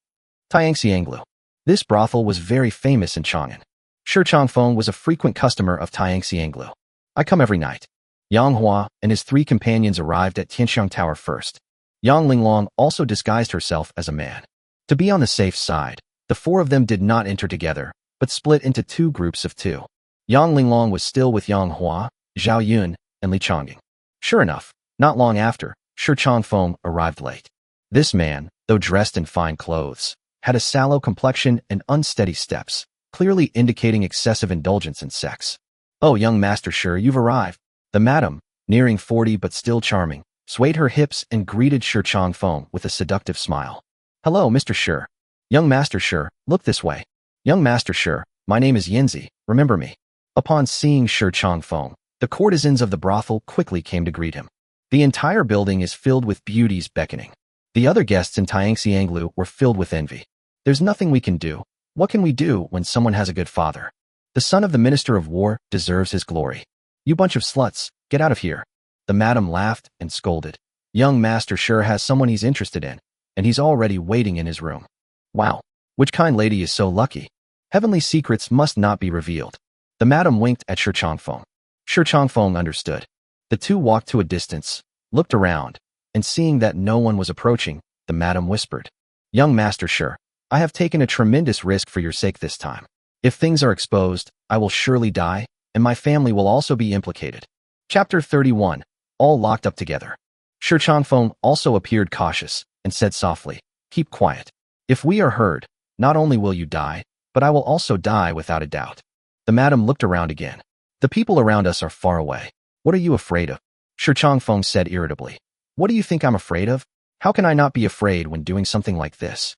Tiangxianglu. This brothel was very famous in Chang'an. Shi Changfeng was a frequent customer of Tiangxianglu. I come every night. Yang Hua and his 3 companions arrived at Tianxiang Tower first. Yang Linglong also disguised herself as a man. To be on the safe side, the 4 of them did not enter together, but split into 2 groups of 2. Yang Linglong was still with Yang Hua, Zhao Yun, and Li Chongying. Sure enough, not long after, Shi Changfeng arrived late. This man, though dressed in fine clothes, had a sallow complexion and unsteady steps, clearly indicating excessive indulgence in sex. Oh, young Master Shi, you've arrived. The madam, nearing 40 but still charming, swayed her hips and greeted Shi Changfeng with a seductive smile. Hello, Mr. Shi. Young Master Shi, look this way. Young Master Shi, my name is Yinzi, remember me. Upon seeing Shi Changfeng, the courtesans of the brothel quickly came to greet him. The entire building is filled with beauties beckoning. The other guests in Tiangxianglu were filled with envy. There's nothing we can do. What can we do when someone has a good father? The son of the Minister of War deserves his glory. You bunch of sluts, get out of here. The madam laughed and scolded. Young Master Shi has someone he's interested in, and he's already waiting in his room. Wow, which kind lady is so lucky? Heavenly secrets must not be revealed. The madam winked at Shi Changfeng. Shi Changfeng understood. The 2 walked to a distance, looked around, and seeing that no one was approaching, the madam whispered, Young Master Shi, I have taken a tremendous risk for your sake this time. If things are exposed, I will surely die, and my family will also be implicated. Chapter 31. All locked up together. Shi Changfeng also appeared cautious and said softly, keep quiet. If we are heard, not only will you die, but I will also die without a doubt. The madam looked around again. The people around us are far away. What are you afraid of? Shi Changfeng said irritably. What do you think I'm afraid of? How can I not be afraid when doing something like this?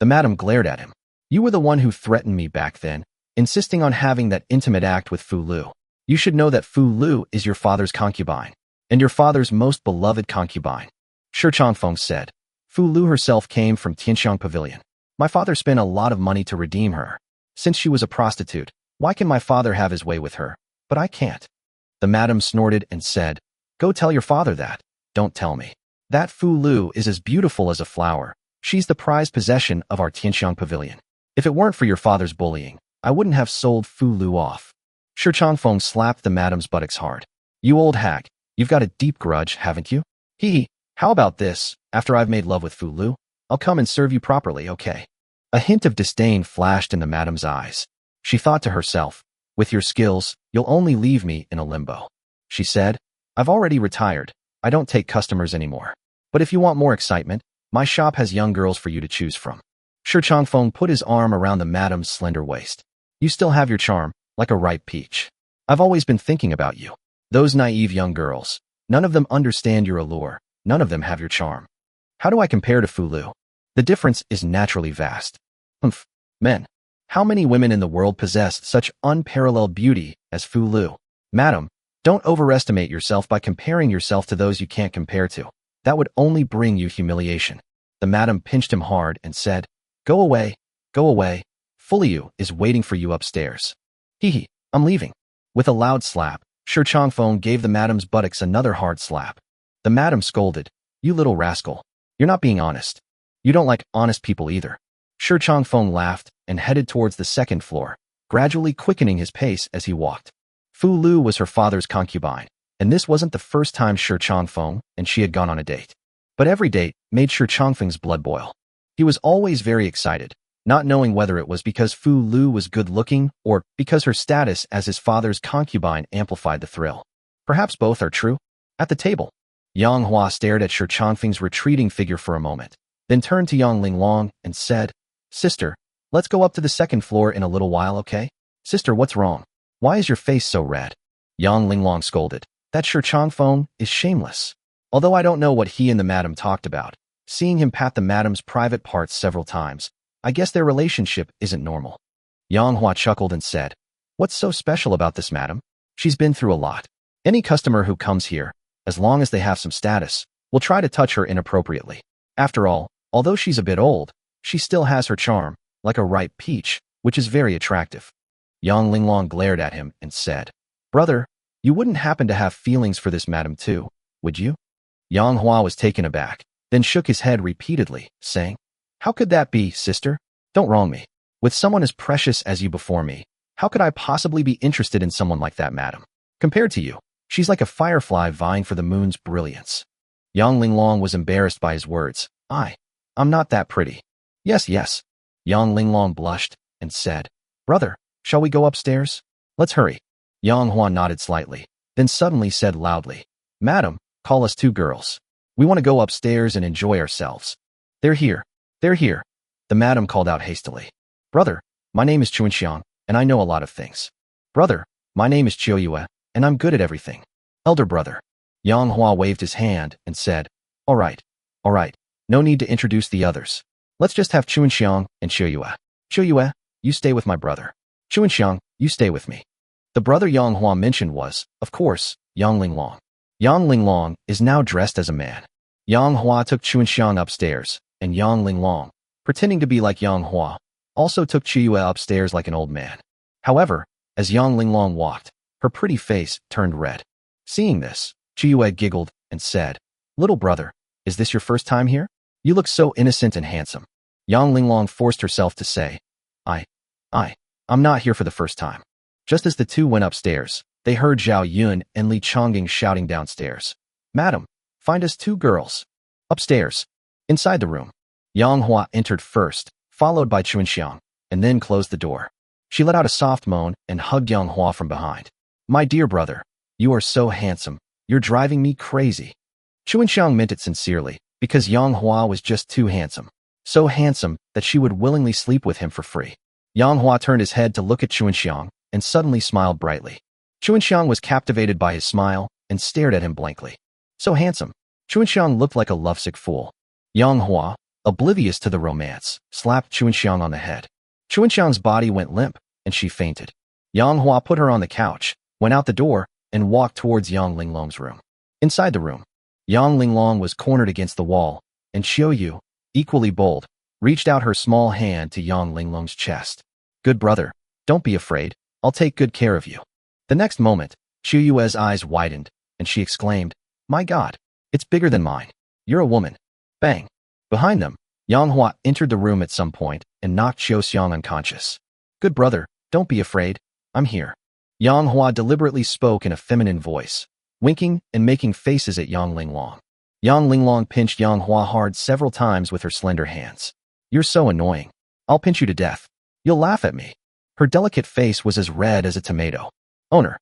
The madam glared at him. You were the one who threatened me back then, insisting on having that intimate act with Fu Lu. You should know that Fu Lu is your father's concubine, and your father's most beloved concubine. Shi Changfeng said. Fu Lu herself came from Tianxiang Pavilion. My father spent a lot of money to redeem her. Since she was a prostitute, why can my father have his way with her, but I can't? The madam snorted and said, go tell your father that. Don't tell me. That Fu Lu is as beautiful as a flower. She's the prized possession of our Tianxiang Pavilion. If it weren't for your father's bullying, I wouldn't have sold Fu Lu off. Shi Changfeng slapped the madam's buttocks hard. You old hack, you've got a deep grudge, haven't you? Hee, how about this? After I've made love with Fu Lu, I'll come and serve you properly, okay? A hint of disdain flashed in the madam's eyes. She thought to herself, with your skills, you'll only leave me in a limbo. She said, I've already retired. I don't take customers anymore. But if you want more excitement, my shop has young girls for you to choose from. Shi Changfeng put his arm around the madam's slender waist. You still have your charm, like a ripe peach. I've always been thinking about you. Those naive young girls, none of them understand your allure, none of them have your charm. How do I compare to Fu Lu? The difference is naturally vast. Humph, men. How many women in the world possess such unparalleled beauty as Fu Lu? Madam, don't overestimate yourself by comparing yourself to those you can't compare to. That would only bring you humiliation. The madam pinched him hard and said, go away, go away. Fuliu is waiting for you upstairs. Hee, I'm leaving. With a loud slap, Shi Changfeng gave the madam's buttocks another hard slap. The madam scolded, you little rascal. You're not being honest. You don't like honest people either. Shi Changfeng laughed and headed towards the second floor, gradually quickening his pace as he walked. Fu Lu was her father's concubine, and this wasn't the first time Shi Changfeng and she had gone on a date. But every date made Shi Changfeng's blood boil. He was always very excited, not knowing whether it was because Fu Lu was good-looking or because her status as his father's concubine amplified the thrill. Perhaps both are true. At the table, Yang Hua stared at Shi Changfeng's retreating figure for a moment, then turned to Yang Linglong and said, "Sister, let's go up to the second floor in a little while, okay?" "Sister, what's wrong? Why is your face so red?" Yang Linglong scolded. "That Shi Changfeng is shameless." Although I don't know what he and the madam talked about, seeing him pat the madam's private parts several times, I guess their relationship isn't normal. Yang Hua chuckled and said, "What's so special about this madam? She's been through a lot. Any customer who comes here, as long as they have some status, will try to touch her inappropriately. After all, although she's a bit old, she still has her charm, like a ripe peach, which is very attractive." Yang Linglong glared at him and said, "Brother, you wouldn't happen to have feelings for this madam too, would you?" Yang Hua was taken aback, then shook his head repeatedly, saying, "How could that be, sister? Don't wrong me. With someone as precious as you before me, how could I possibly be interested in someone like that, madam? Compared to you, she's like a firefly vying for the moon's brilliance." Yang Linglong was embarrassed by his words. I'm not that pretty." Yes. Yang Linglong blushed and said, "Brother, shall we go upstairs? Let's hurry." Yang Hua nodded slightly, then suddenly said loudly, "Madam, call us two girls. We want to go upstairs and enjoy ourselves." They're here, the madam called out hastily. "Brother, my name is Chuanxiang, and I know a lot of things." "Brother, my name is Chiuyue, and I'm good at everything." "Elder brother." Yang Hua waved his hand and said, All right, no need to introduce the others. Let's just have Chuanxiang and Chiuyue. Chiuyue, you stay with my brother. Chuanxiang, you stay with me." The brother Yang Hua mentioned was, of course, Yang Linglong. Yang Linglong is now dressed as a man. Yang Hua took Chuanxiang upstairs, and Yang Linglong, pretending to be like Yang Hua, also took Chiuyue upstairs like an old man. However, as Yang Linglong walked, her pretty face turned red. Seeing this, Chiuyue giggled and said, "Little brother, is this your first time here? You look so innocent and handsome." Yang Linglong forced herself to say, I'm not here for the first time." Just as the two went upstairs, they heard Zhao Yun and Li Chongying shouting downstairs, "Madam, find us two girls." Upstairs. Inside the room, Yang Hua entered first, followed by Chuanxiang, and then closed the door. She let out a soft moan and hugged Yang Hua from behind. "My dear brother, you are so handsome. You're driving me crazy." Chuanxiang meant it sincerely, because Yang Hua was just too handsome. So handsome that she would willingly sleep with him for free. Yang Hua turned his head to look at Chuanxiang and suddenly smiled brightly. Chuanxiang was captivated by his smile and stared at him blankly. So handsome. Chuanxiang looked like a lovesick fool. Yang Hua, oblivious to the romance, slapped Chuanxiang on the head. Chuanxiang's body went limp, and she fainted. Yang Hua put her on the couch, went out the door, and walked towards Yang Linglong's room. Inside the room, Yang Linglong was cornered against the wall, and Xiuyu, equally bold, reached out her small hand to Yang Linglong's chest. "Good brother, don't be afraid. I'll take good care of you." The next moment, Xiuyue's eyes widened, and she exclaimed, "My God, it's bigger than mine. You're a woman." Bang! Behind them, Yang Hua entered the room at some point and knocked Xiuxiang unconscious. "Good brother, don't be afraid. I'm here." Yang Hua deliberately spoke in a feminine voice, winking and making faces at Yang Linglong. Yang Linglong pinched Yang Hua hard several times with her slender hands. "You're so annoying. I'll pinch you to death. You'll laugh at me." Her delicate face was as red as a tomato. Owner.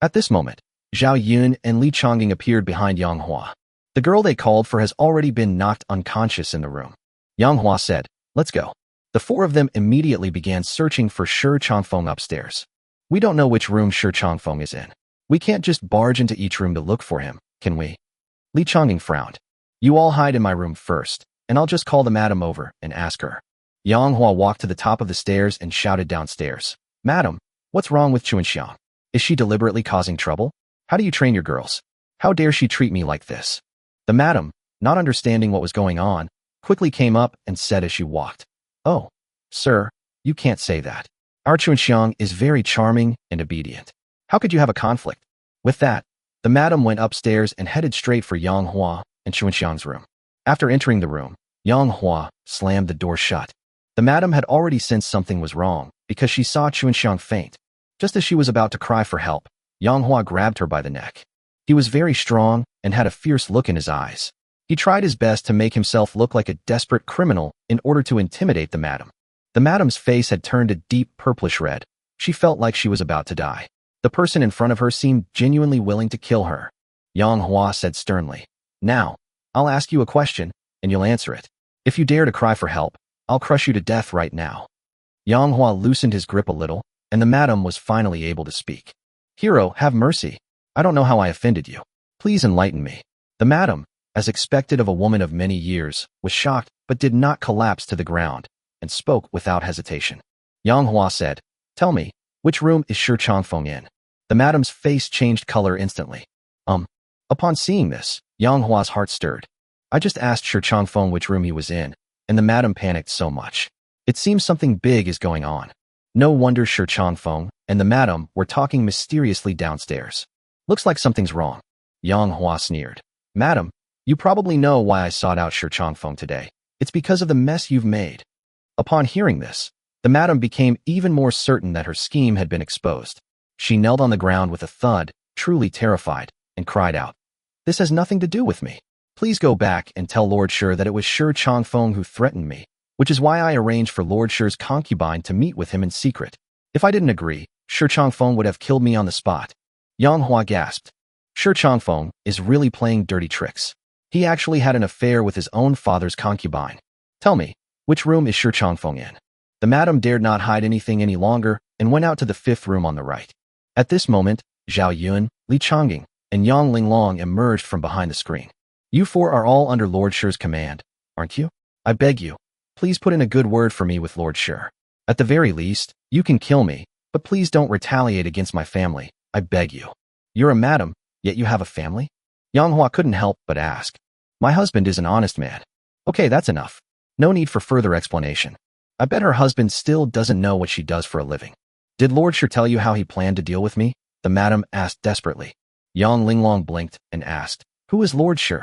At this moment, Zhao Yun and Li Chongying appeared behind Yang Hua. The girl they called for has already been knocked unconscious in the room. Yang Hua said, "Let's go." The four of them immediately began searching for Shi Changfeng upstairs. "We don't know which room Shi Changfeng is in. We can't just barge into each room to look for him, can we?" Li Chongying frowned. "You all hide in my room first, and I'll just call the madam over and ask her." Yang Hua walked to the top of the stairs and shouted downstairs, "Madam, what's wrong with Chuanxiang? Is she deliberately causing trouble? How do you train your girls? How dare she treat me like this?" The madam, not understanding what was going on, quickly came up and said as she walked, "Oh, sir, you can't say that. Our Chuanxiang is very charming and obedient. How could you have a conflict?" With that, the madam went upstairs and headed straight for Yang Hua and Chuanxiang's room. After entering the room, Yang Hua slammed the door shut. The madam had already sensed something was wrong, because she saw Chunxiang faint. Just as she was about to cry for help, Yang Hua grabbed her by the neck. He was very strong and had a fierce look in his eyes. He tried his best to make himself look like a desperate criminal in order to intimidate the madam. The madam's face had turned a deep purplish red. She felt like she was about to die. The person in front of her seemed genuinely willing to kill her. Yang Hua said sternly, "Now, I'll ask you a question, and you'll answer it. If you dare to cry for help, I'll crush you to death right now." Yang Hua loosened his grip a little, and the madam was finally able to speak. "Hero, have mercy. I don't know how I offended you. Please enlighten me." The madam, as expected of a woman of many years, was shocked but did not collapse to the ground, and spoke without hesitation. Yang Hua said, "Tell me, which room is Shi Changfeng in?" The madam's face changed color instantly. Upon seeing this, Yang Hua's heart stirred. "I just asked Shi Changfeng which room he was in, and the madam panicked so much. It seems something big is going on." No wonder Shi Changfeng and the madam were talking mysteriously downstairs. "Looks like something's wrong." Yang Hua sneered. "Madam, you probably know why I sought out Shi Changfeng today. It's because of the mess you've made." Upon hearing this, the madam became even more certain that her scheme had been exposed. She knelt on the ground with a thud, truly terrified, and cried out, "This has nothing to do with me. Please go back and tell Lord Shi that it was Shi Changfeng who threatened me, which is why I arranged for Lord Shi's concubine to meet with him in secret. If I didn't agree, Shi Changfeng would have killed me on the spot." Yang Hua gasped. Shi Changfeng is really playing dirty tricks. He actually had an affair with his own father's concubine. "Tell me, which room is Shi Changfeng in?" The madam dared not hide anything any longer and went out to the 5th room on the right. At this moment, Zhao Yun, Li Changing, and Yang Linglong emerged from behind the screen. "You four are all under Lord Shi's command, aren't you? I beg you, please put in a good word for me with Lord Shi. At the very least, you can kill me, but please don't retaliate against my family, I beg you." "You're a madam, yet you have a family?" Yang Hua couldn't help but ask. "My husband is an honest man." "Okay, that's enough. No need for further explanation. I bet her husband still doesn't know what she does for a living." "Did Lord Shi tell you how he planned to deal with me?" the madam asked desperately. Yang Linglong blinked and asked, "Who is Lord Shi?"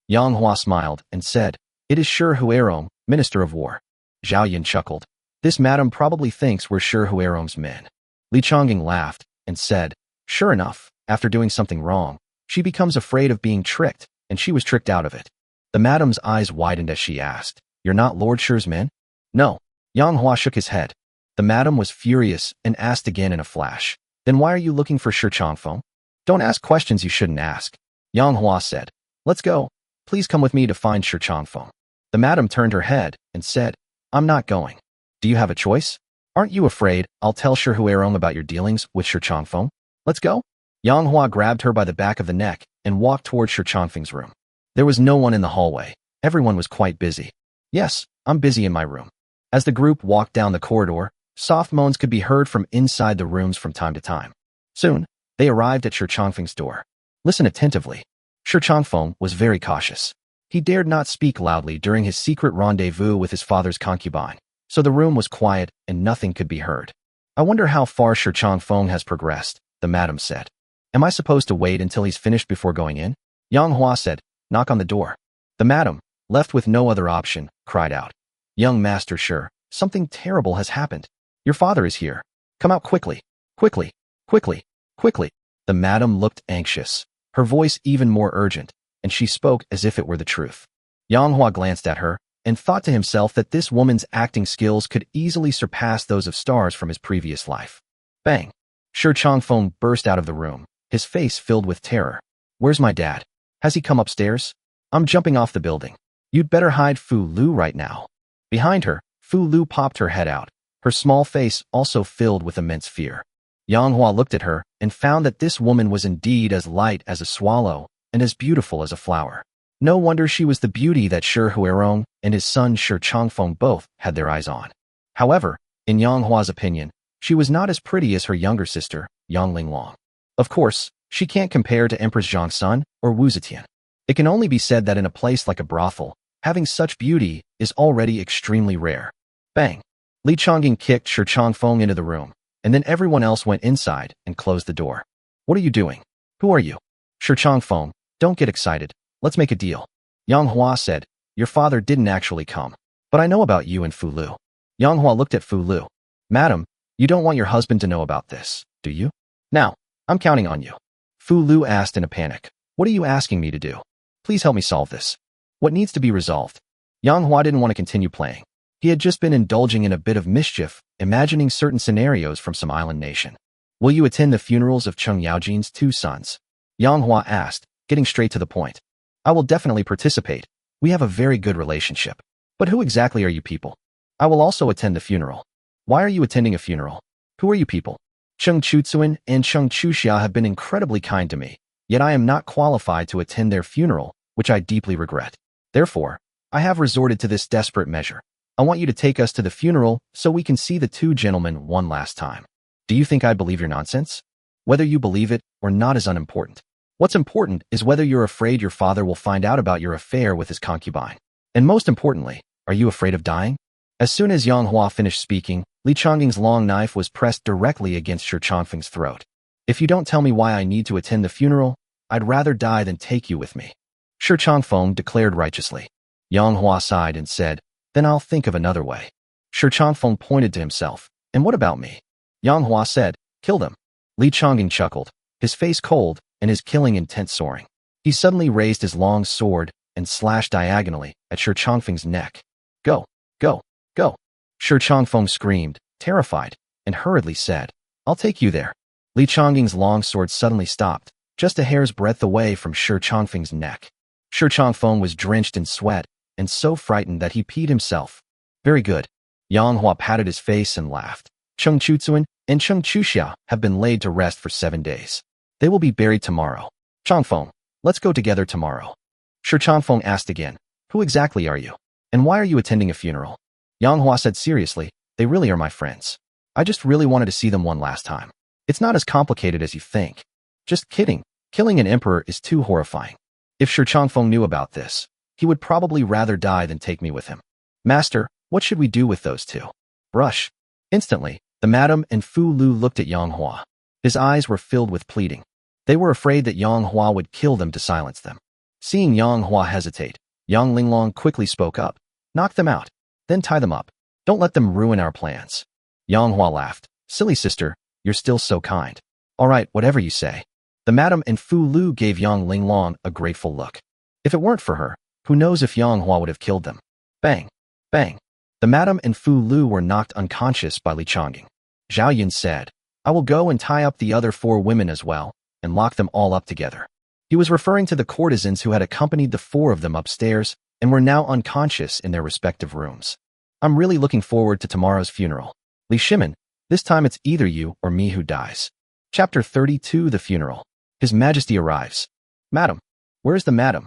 Yang Hua smiled and said, "It is Shi Huarong, Minister of War." Zhao Yun chuckled. "This madam probably thinks we're Shi Huarong's men." Li Changing laughed and said, "Sure enough, after doing something wrong, she becomes afraid of being tricked, and she was tricked out of it." The madam's eyes widened as she asked, "You're not Lord Shi's men?" "No." Yang Hua shook his head. The madam was furious and asked again in a flash, "Then why are you looking for Shi Changfeng?" "Don't ask questions you shouldn't ask." Yang Hua said, "Let's go. Please come with me to find Shi Changfeng." The madam turned her head and said, "I'm not going." "Do you have a choice? Aren't you afraid I'll tell Shi Huarong about your dealings with Shi Changfeng? Let's go." Yang Hua grabbed her by the back of the neck and walked toward Shi Changfeng's room. There was no one in the hallway. Everyone was quite busy. "Yes, I'm busy in my room." As the group walked down the corridor, soft moans could be heard from inside the rooms from time to time. Soon, they arrived at Shi Changfeng's door. Listen attentively. Shi Changfeng was very cautious. He dared not speak loudly during his secret rendezvous with his father's concubine, so the room was quiet and nothing could be heard. "I wonder how far Shi Changfeng has progressed," the madam said. "Am I supposed to wait until he's finished before going in?" Yang Hua said, "Knock on the door." The madam, left with no other option, cried out, "Young Master Shi, something terrible has happened. Your father is here. Come out quickly. Quickly. Quickly. Quickly." The madam looked anxious, her voice even more urgent, and she spoke as if it were the truth. Yang Hua glanced at her and thought to himself that this woman's acting skills could easily surpass those of stars from his previous life. Bang! Shi Changfeng burst out of the room, his face filled with terror. "Where's my dad? Has he come upstairs? I'm jumping off the building. You'd better hide Fu Lu right now." Behind her, Fu Lu popped her head out, her small face also filled with immense fear. Yang Hua looked at her and found that this woman was indeed as light as a swallow and as beautiful as a flower. No wonder she was the beauty that Shi Huarong and his son Shi Changfeng both had their eyes on. However, in Yang Hua's opinion, she was not as pretty as her younger sister, Yang Linglong. Of course, she can't compare to Empress Zhang Sun or Wu Zetian. It can only be said that in a place like a brothel, having such beauty is already extremely rare. Bang! Li Changing kicked Shi Changfeng into the room, and then everyone else went inside and closed the door. "What are you doing? Who are you?" "Shi Changfeng, don't get excited. Let's make a deal." Yang Hua said, "Your father didn't actually come, but I know about you and Fu Lu. Yang Hua looked at Fu Lu. Madam, you don't want your husband to know about this, do you? Now, I'm counting on you. Fu Lu asked in a panic. What are you asking me to do? Please help me solve this. What needs to be resolved? Yang Hua didn't want to continue playing. He had just been indulging in a bit of mischief, imagining certain scenarios from some island nation. Will you attend the funerals of Cheng Yaojin's 2 sons? Yang Hua asked, getting straight to the point. I will definitely participate. We have a very good relationship. But who exactly are you people? I will also attend the funeral. Why are you attending a funeral? Who are you people? Cheng Chuzuan and Cheng Chuxia have been incredibly kind to me, yet I am not qualified to attend their funeral, which I deeply regret. Therefore, I have resorted to this desperate measure. I want you to take us to the funeral so we can see the 2 gentlemen one last time. Do you think I believe your nonsense? Whether you believe it or not is unimportant. What's important is whether you're afraid your father will find out about your affair with his concubine. And most importantly, are you afraid of dying? As soon as Yang Hua finished speaking, Li Changging's long knife was pressed directly against Shi Changfeng's throat. If you don't tell me why I need to attend the funeral, I'd rather die than take you with me. Shi Changfeng declared righteously. Yang Hua sighed and said, then I'll think of another way. Shi Changfeng pointed to himself. And what about me? Yang Hua said, kill them. Li Changging chuckled, his face cold and his killing intent soaring. He suddenly raised his long sword and slashed diagonally at Shi Changfeng's neck. Go, go, go. Shi Changfeng screamed, terrified, and hurriedly said, I'll take you there. Li Changging's long sword suddenly stopped, just a hair's breadth away from Shi Changfeng's neck. Shi Changfeng was drenched in sweat and so frightened that he peed himself. Very good. Yang Hua patted his face and laughed. Cheng Chuzuan and Cheng Chuxia have been laid to rest for 7 days. They will be buried tomorrow. Changfeng, let's go together tomorrow. Shi Changfeng asked again, who exactly are you? And why are you attending a funeral? Yang Hua said seriously, they really are my friends. I just really wanted to see them one last time. It's not as complicated as you think. Just kidding. Killing an emperor is too horrifying. If Shi Changfeng knew about this, he would probably rather die than take me with him. Master, what should we do with those 2? Brush. Instantly, the madam and Fu Lu looked at Yang Hua. His eyes were filled with pleading. They were afraid that Yang Hua would kill them to silence them. Seeing Yang Hua hesitate, Yang Linglong quickly spoke up. Knock them out. Then tie them up. Don't let them ruin our plans. Yang Hua laughed. Silly sister, you're still so kind. All right, whatever you say. The madam and Fu Lu gave Yang Linglong a grateful look. If it weren't for her, who knows if Yang Hua would have killed them. Bang, bang. The madam and Fu Lu were knocked unconscious by Li Changging. Zhao Yun said, I will go and tie up the other 4 women as well, and lock them all up together. He was referring to the courtesans who had accompanied the 4 of them upstairs and were now unconscious in their respective rooms. I'm really looking forward to tomorrow's funeral. Li Shimin, this time it's either you or me who dies. Chapter 32, The Funeral. His Majesty arrives. Madam, where's the madam?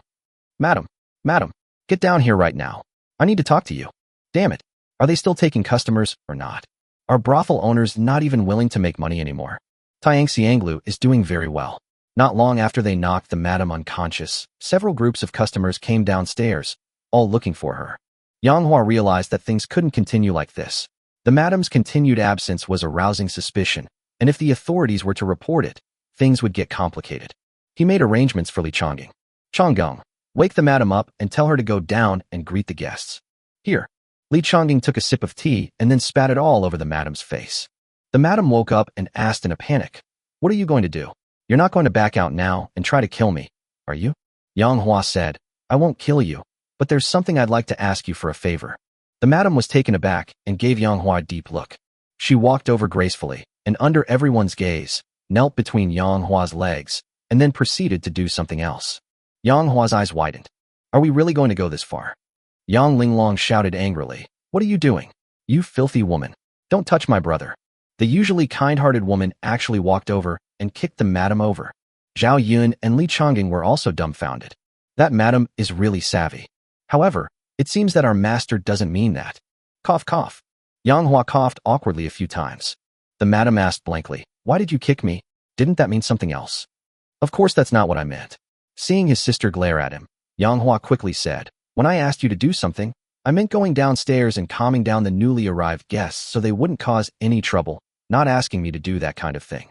Madam, madam, get down here right now. I need to talk to you. Damn it. Are they still taking customers or not? Are brothel owners not even willing to make money anymore? Taiyang Xianglu is doing very well. Not long after they knocked the madam unconscious, several groups of customers came downstairs, all looking for her. Yang Hua realized that things couldn't continue like this. The madam's continued absence was arousing suspicion, and if the authorities were to report it, things would get complicated. He made arrangements for Li Changging. Changgong, wake the madam up and tell her to go down and greet the guests. Here. Li Changging took a sip of tea and then spat it all over the madam's face. The madam woke up and asked in a panic, what are you going to do? You're not going to back out now and try to kill me, are you? Yang Hua said, I won't kill you, but there's something I'd like to ask you for a favor. The madam was taken aback and gave Yang Hua a deep look. She walked over gracefully and under everyone's gaze, knelt between Yang Hua's legs, and then proceeded to do something else. Yang Hua's eyes widened. Are we really going to go this far? Yang Linglong shouted angrily, what are you doing? You filthy woman. Don't touch my brother. The usually kind-hearted woman actually walked over and kicked the madam over. Zhao Yun and Li Changging were also dumbfounded. That madam is really savvy. However, it seems that our master doesn't mean that. Cough, cough. Yang Hua coughed awkwardly a few times. The madam asked blankly, why did you kick me? Didn't that mean something else? Of course that's not what I meant. Seeing his sister glare at him, Yang Hua quickly said, when I asked you to do something, I meant going downstairs and calming down the newly arrived guests so they wouldn't cause any trouble, not asking me to do that kind of thing.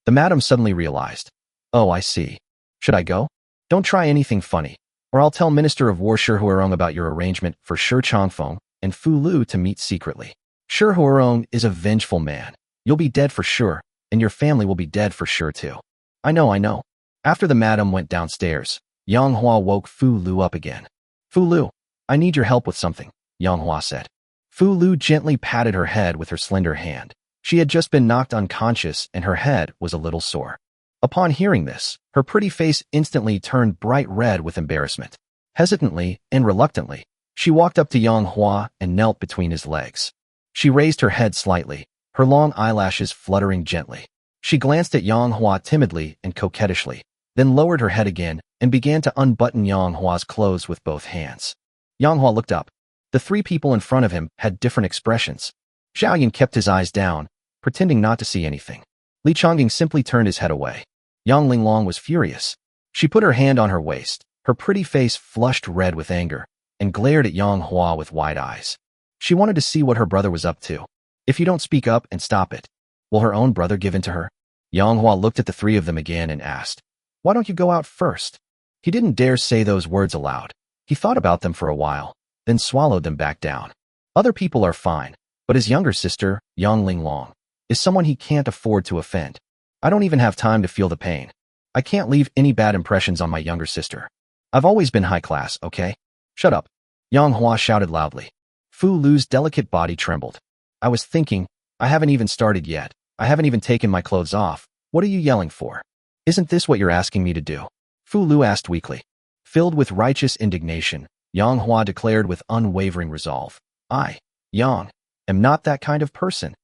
The madam suddenly realized. Oh, I see. Should I go? Don't try anything funny, or I'll tell Minister of War Shi Huarong about your arrangement for Shi Changfeng and Fu Lu to meet secretly. Shi Huarong is a vengeful man. You'll be dead for sure, and your family will be dead for sure too. I know. After the madam went downstairs, Yang Hua woke Fu Lu up again. Fu Lu, I need your help with something, Yang Hua said. Fu Lu gently patted her head with her slender hand. She had just been knocked unconscious and her head was a little sore. Upon hearing this, her pretty face instantly turned bright red with embarrassment. Hesitantly and reluctantly, she walked up to Yang Hua and knelt between his legs. She raised her head slightly, her long eyelashes fluttering gently. She glanced at Yang Hua timidly and coquettishly, then lowered her head again and began to unbutton Yang Hua's clothes with both hands. Yang Hua looked up. The three people in front of him had different expressions. Zhao Yan kept his eyes down, pretending not to see anything. Li Chongying simply turned his head away. Yang Linglong was furious. She put her hand on her waist, her pretty face flushed red with anger, and glared at Yang Hua with wide eyes. She wanted to see what her brother was up to. If you don't speak up and stop it, will her own brother give in to her? Yang Hua looked at the three of them again and asked, "Why don't you go out first?" He didn't dare say those words aloud. He thought about them for a while, then swallowed them back down. Other people are fine, but his younger sister, Yang Linglong, is someone he can't afford to offend. I don't even have time to feel the pain. I can't leave any bad impressions on my younger sister. I've always been high class, okay? Shut up. Yang Hua shouted loudly. Fu Lu's delicate body trembled. I was thinking, I haven't even started yet. I haven't even taken my clothes off. What are you yelling for? Isn't this what you're asking me to do? Fu Lu asked weakly. Filled with righteous indignation, Yang Hua declared with unwavering resolve. I, Yang, am not that kind of person.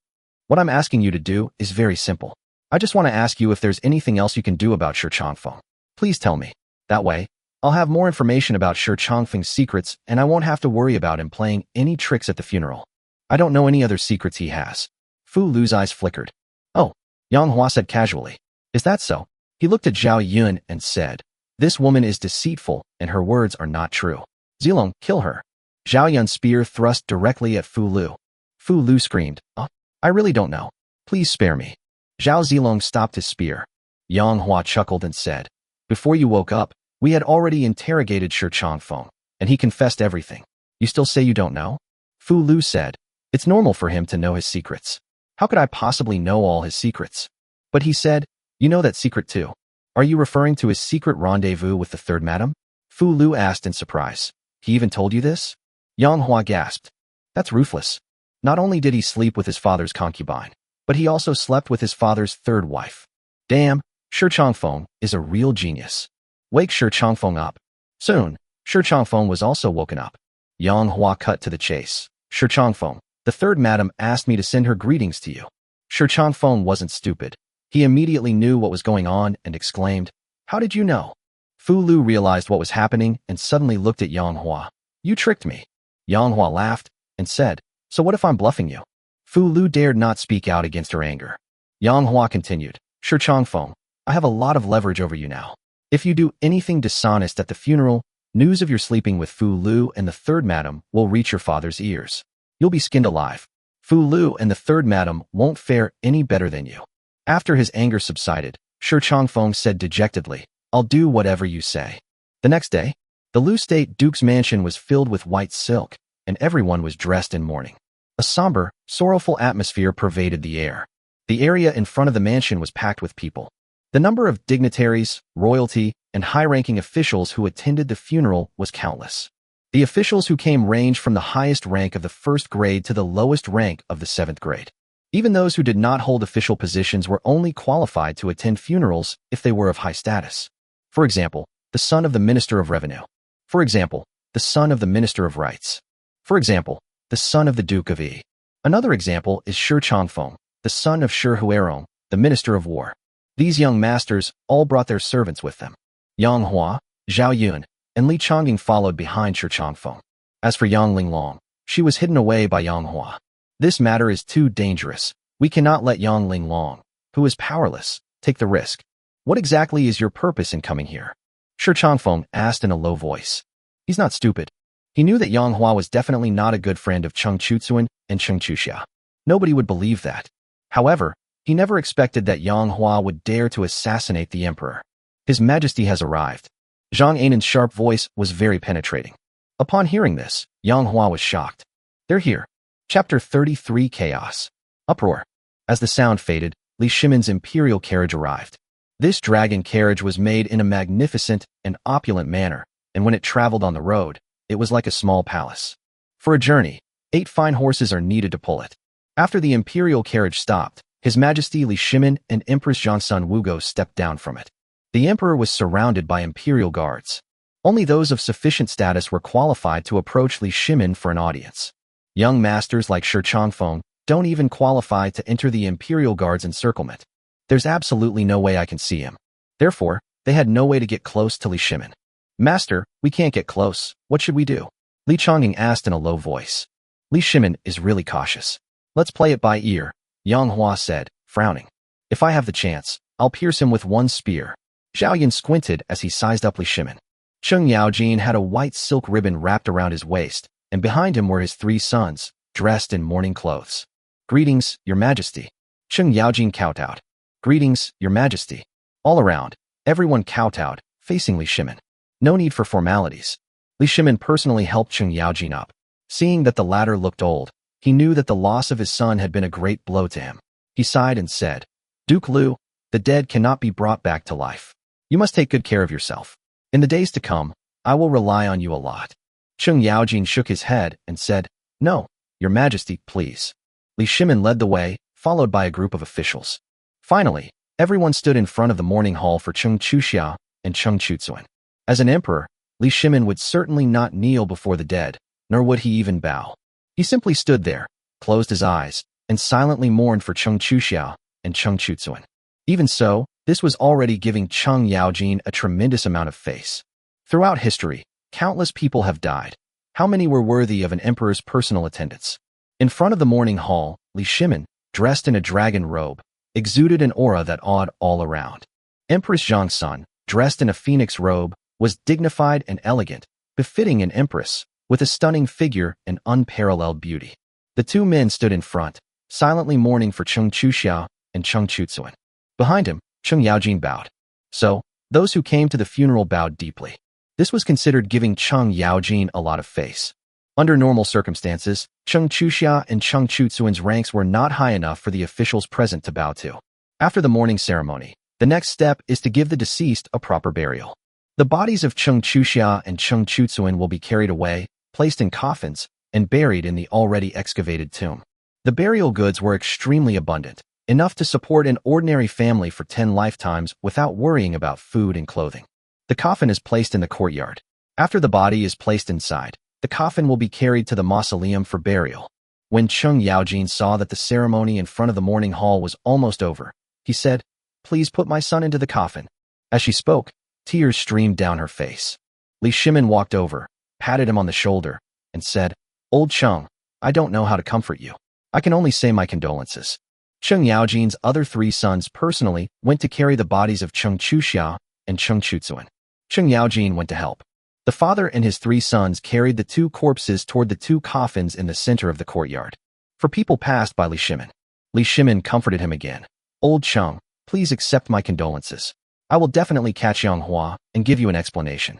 What I'm asking you to do is very simple. I just want to ask you if there's anything else you can do about Shi Changfeng. Please tell me. That way, I'll have more information about Shi Changfeng's secrets and I won't have to worry about him playing any tricks at the funeral. I don't know any other secrets he has. Fu Lu's eyes flickered. Oh, Yang Hua said casually. Is that so? He looked at Zhao Yun and said, this woman is deceitful and her words are not true. Zilong, kill her. Zhao Yun's spear thrust directly at Fu Lu. Fu Lu screamed, oh, I really don't know. Please spare me. Zhao Zilong stopped his spear. Yang Hua chuckled and said, before you woke up, we had already interrogated Shi Changfeng, and he confessed everything. You still say you don't know? Fu Lu said, it's normal for him to know his secrets. How could I possibly know all his secrets? But he said, you know that secret too. Are you referring to his secret rendezvous with the third madam? Fu Lu asked in surprise. He even told you this? Yang Hua gasped. That's ruthless. Not only did he sleep with his father's concubine, but he also slept with his father's third wife. Damn, Shi Changfeng is a real genius. Wake Shi Changfeng up. Soon, Shi Changfeng was also woken up. Yang Hua cut to the chase. Shi Changfeng, the third madam asked me to send her greetings to you. Shi Changfeng wasn't stupid. He immediately knew what was going on and exclaimed, how did you know? Fu Lu realized what was happening and suddenly looked at Yang Hua. You tricked me. Yang Hua laughed and said, so what if I'm bluffing you? Fu Lu dared not speak out against her anger. Yang Hua continued, Shi Changfeng, I have a lot of leverage over you now. If you do anything dishonest at the funeral, news of your sleeping with Fu Lu and the third madam will reach your father's ears. You'll be skinned alive. Fu Lu and the third madam won't fare any better than you. After his anger subsided, Shi Changfeng said dejectedly, I'll do whatever you say. The next day, the Lu State Duke's mansion was filled with white silk, and everyone was dressed in mourning. A somber, sorrowful atmosphere pervaded the air. The area in front of the mansion was packed with people. The number of dignitaries, royalty, and high-ranking officials who attended the funeral was countless. The officials who came ranged from the highest rank of the first grade to the lowest rank of the seventh grade. Even those who did not hold official positions were only qualified to attend funerals if they were of high status. For example, the son of the Minister of Revenue. For example, the son of the Minister of Rights. For example, the son of the Duke of Yi. Another example is Shi Changfeng, the son of Shi Huarong, the Minister of War. These young masters all brought their servants with them. Yang Hua, Zhao Yun, and Li Chongying followed behind Shi Changfeng. As for Yang Linglong, she was hidden away by Yang Hua. This matter is too dangerous. We cannot let Yang Linglong, who is powerless, take the risk. What exactly is your purpose in coming here? Shi Changfeng asked in a low voice. He's not stupid. He knew that Yang Hua was definitely not a good friend of Cheng Chutsuan and Cheng Chuxia. Nobody would believe that. However, he never expected that Yang Hua would dare to assassinate the emperor. His Majesty has arrived. Zhang Ainan's sharp voice was very penetrating. Upon hearing this, Yang Hua was shocked. They're here. Chapter 33 Chaos. Uproar. As the sound faded, Li Shimin's imperial carriage arrived. This dragon carriage was made in a magnificent and opulent manner, and when it traveled on the road, it was like a small palace. For a journey, 8 fine horses are needed to pull it. After the imperial carriage stopped, His Majesty Li Shimin and Empress Zhongsun Wugo stepped down from it. The emperor was surrounded by imperial guards. Only those of sufficient status were qualified to approach Li Shimin for an audience. Young masters like Shi Changfeng don't even qualify to enter the imperial guard's encirclement. There's absolutely no way I can see him. Therefore, they had no way to get close to Li Shimin. Master, we can't get close. What should we do? Li Chongying asked in a low voice. Li Shimin is really cautious. Let's play it by ear, Yang Hua said, frowning. If I have the chance, I'll pierce him with one spear. Zhao Yan squinted as he sized up Li Shimin. Cheng Yaojin had a white silk ribbon wrapped around his waist, and behind him were his 3 sons, dressed in mourning clothes. Greetings, Your Majesty. Cheng Yaojin kowtowed. Greetings, Your Majesty. All around, everyone kowtowed, facing Li Shimin. No need for formalities. Li Shimin personally helped Cheng Yaojin up. Seeing that the latter looked old, he knew that the loss of his son had been a great blow to him. He sighed and said, Duke Lu, the dead cannot be brought back to life. You must take good care of yourself. In the days to come, I will rely on you a lot. Cheng Yaojin shook his head and said, No, Your Majesty, please. Li Shimin led the way, followed by a group of officials. Finally, everyone stood in front of the mourning hall for Cheng Chuxia and Cheng Chutsuan. As an emperor, Li Shimin would certainly not kneel before the dead, nor would he even bow. He simply stood there, closed his eyes, and silently mourned for Cheng Chuxia and Cheng Chutsuan. Even so, this was already giving Cheng Yaojin a tremendous amount of face. Throughout history, countless people have died. How many were worthy of an emperor's personal attendance? In front of the mourning hall, Li Shimin, dressed in a dragon robe, exuded an aura that awed all around. Empress Zhongsun, dressed in a phoenix robe, was dignified and elegant, befitting an empress, with a stunning figure and unparalleled beauty. The 2 men stood in front, silently mourning for Cheng Chuxia and Cheng Chutsuan. Behind him, Cheng Yaojin bowed. So, those who came to the funeral bowed deeply. This was considered giving Cheng Yaojin a lot of face. Under normal circumstances, Cheng Chuxia and Cheng Chutsuan's ranks were not high enough for the officials present to bow to. After the mourning ceremony, the next step is to give the deceased a proper burial. The bodies of Cheng Chuxia and Cheng Chutsuan will be carried away, placed in coffins, and buried in the already excavated tomb. The burial goods were extremely abundant, enough to support an ordinary family for 10 lifetimes without worrying about food and clothing. The coffin is placed in the courtyard. After the body is placed inside, the coffin will be carried to the mausoleum for burial. When Cheng Yaojin saw that the ceremony in front of the mourning hall was almost over, he said, Please put my son into the coffin. As she spoke, tears streamed down her face. Li Shimin walked over, patted him on the shoulder, and said, Old Cheng, I don't know how to comfort you. I can only say my condolences. Cheng Yaojin's other 3 sons personally went to carry the bodies of Cheng Chuxia and Cheng Chutsuan. Cheng Yaojin went to help. The father and his 3 sons carried the 2 corpses toward the 2 coffins in the center of the courtyard. For people passed by Li Shimin. Li Shimin comforted him again. Old Cheng, please accept my condolences. I will definitely catch Yang Hua and give you an explanation.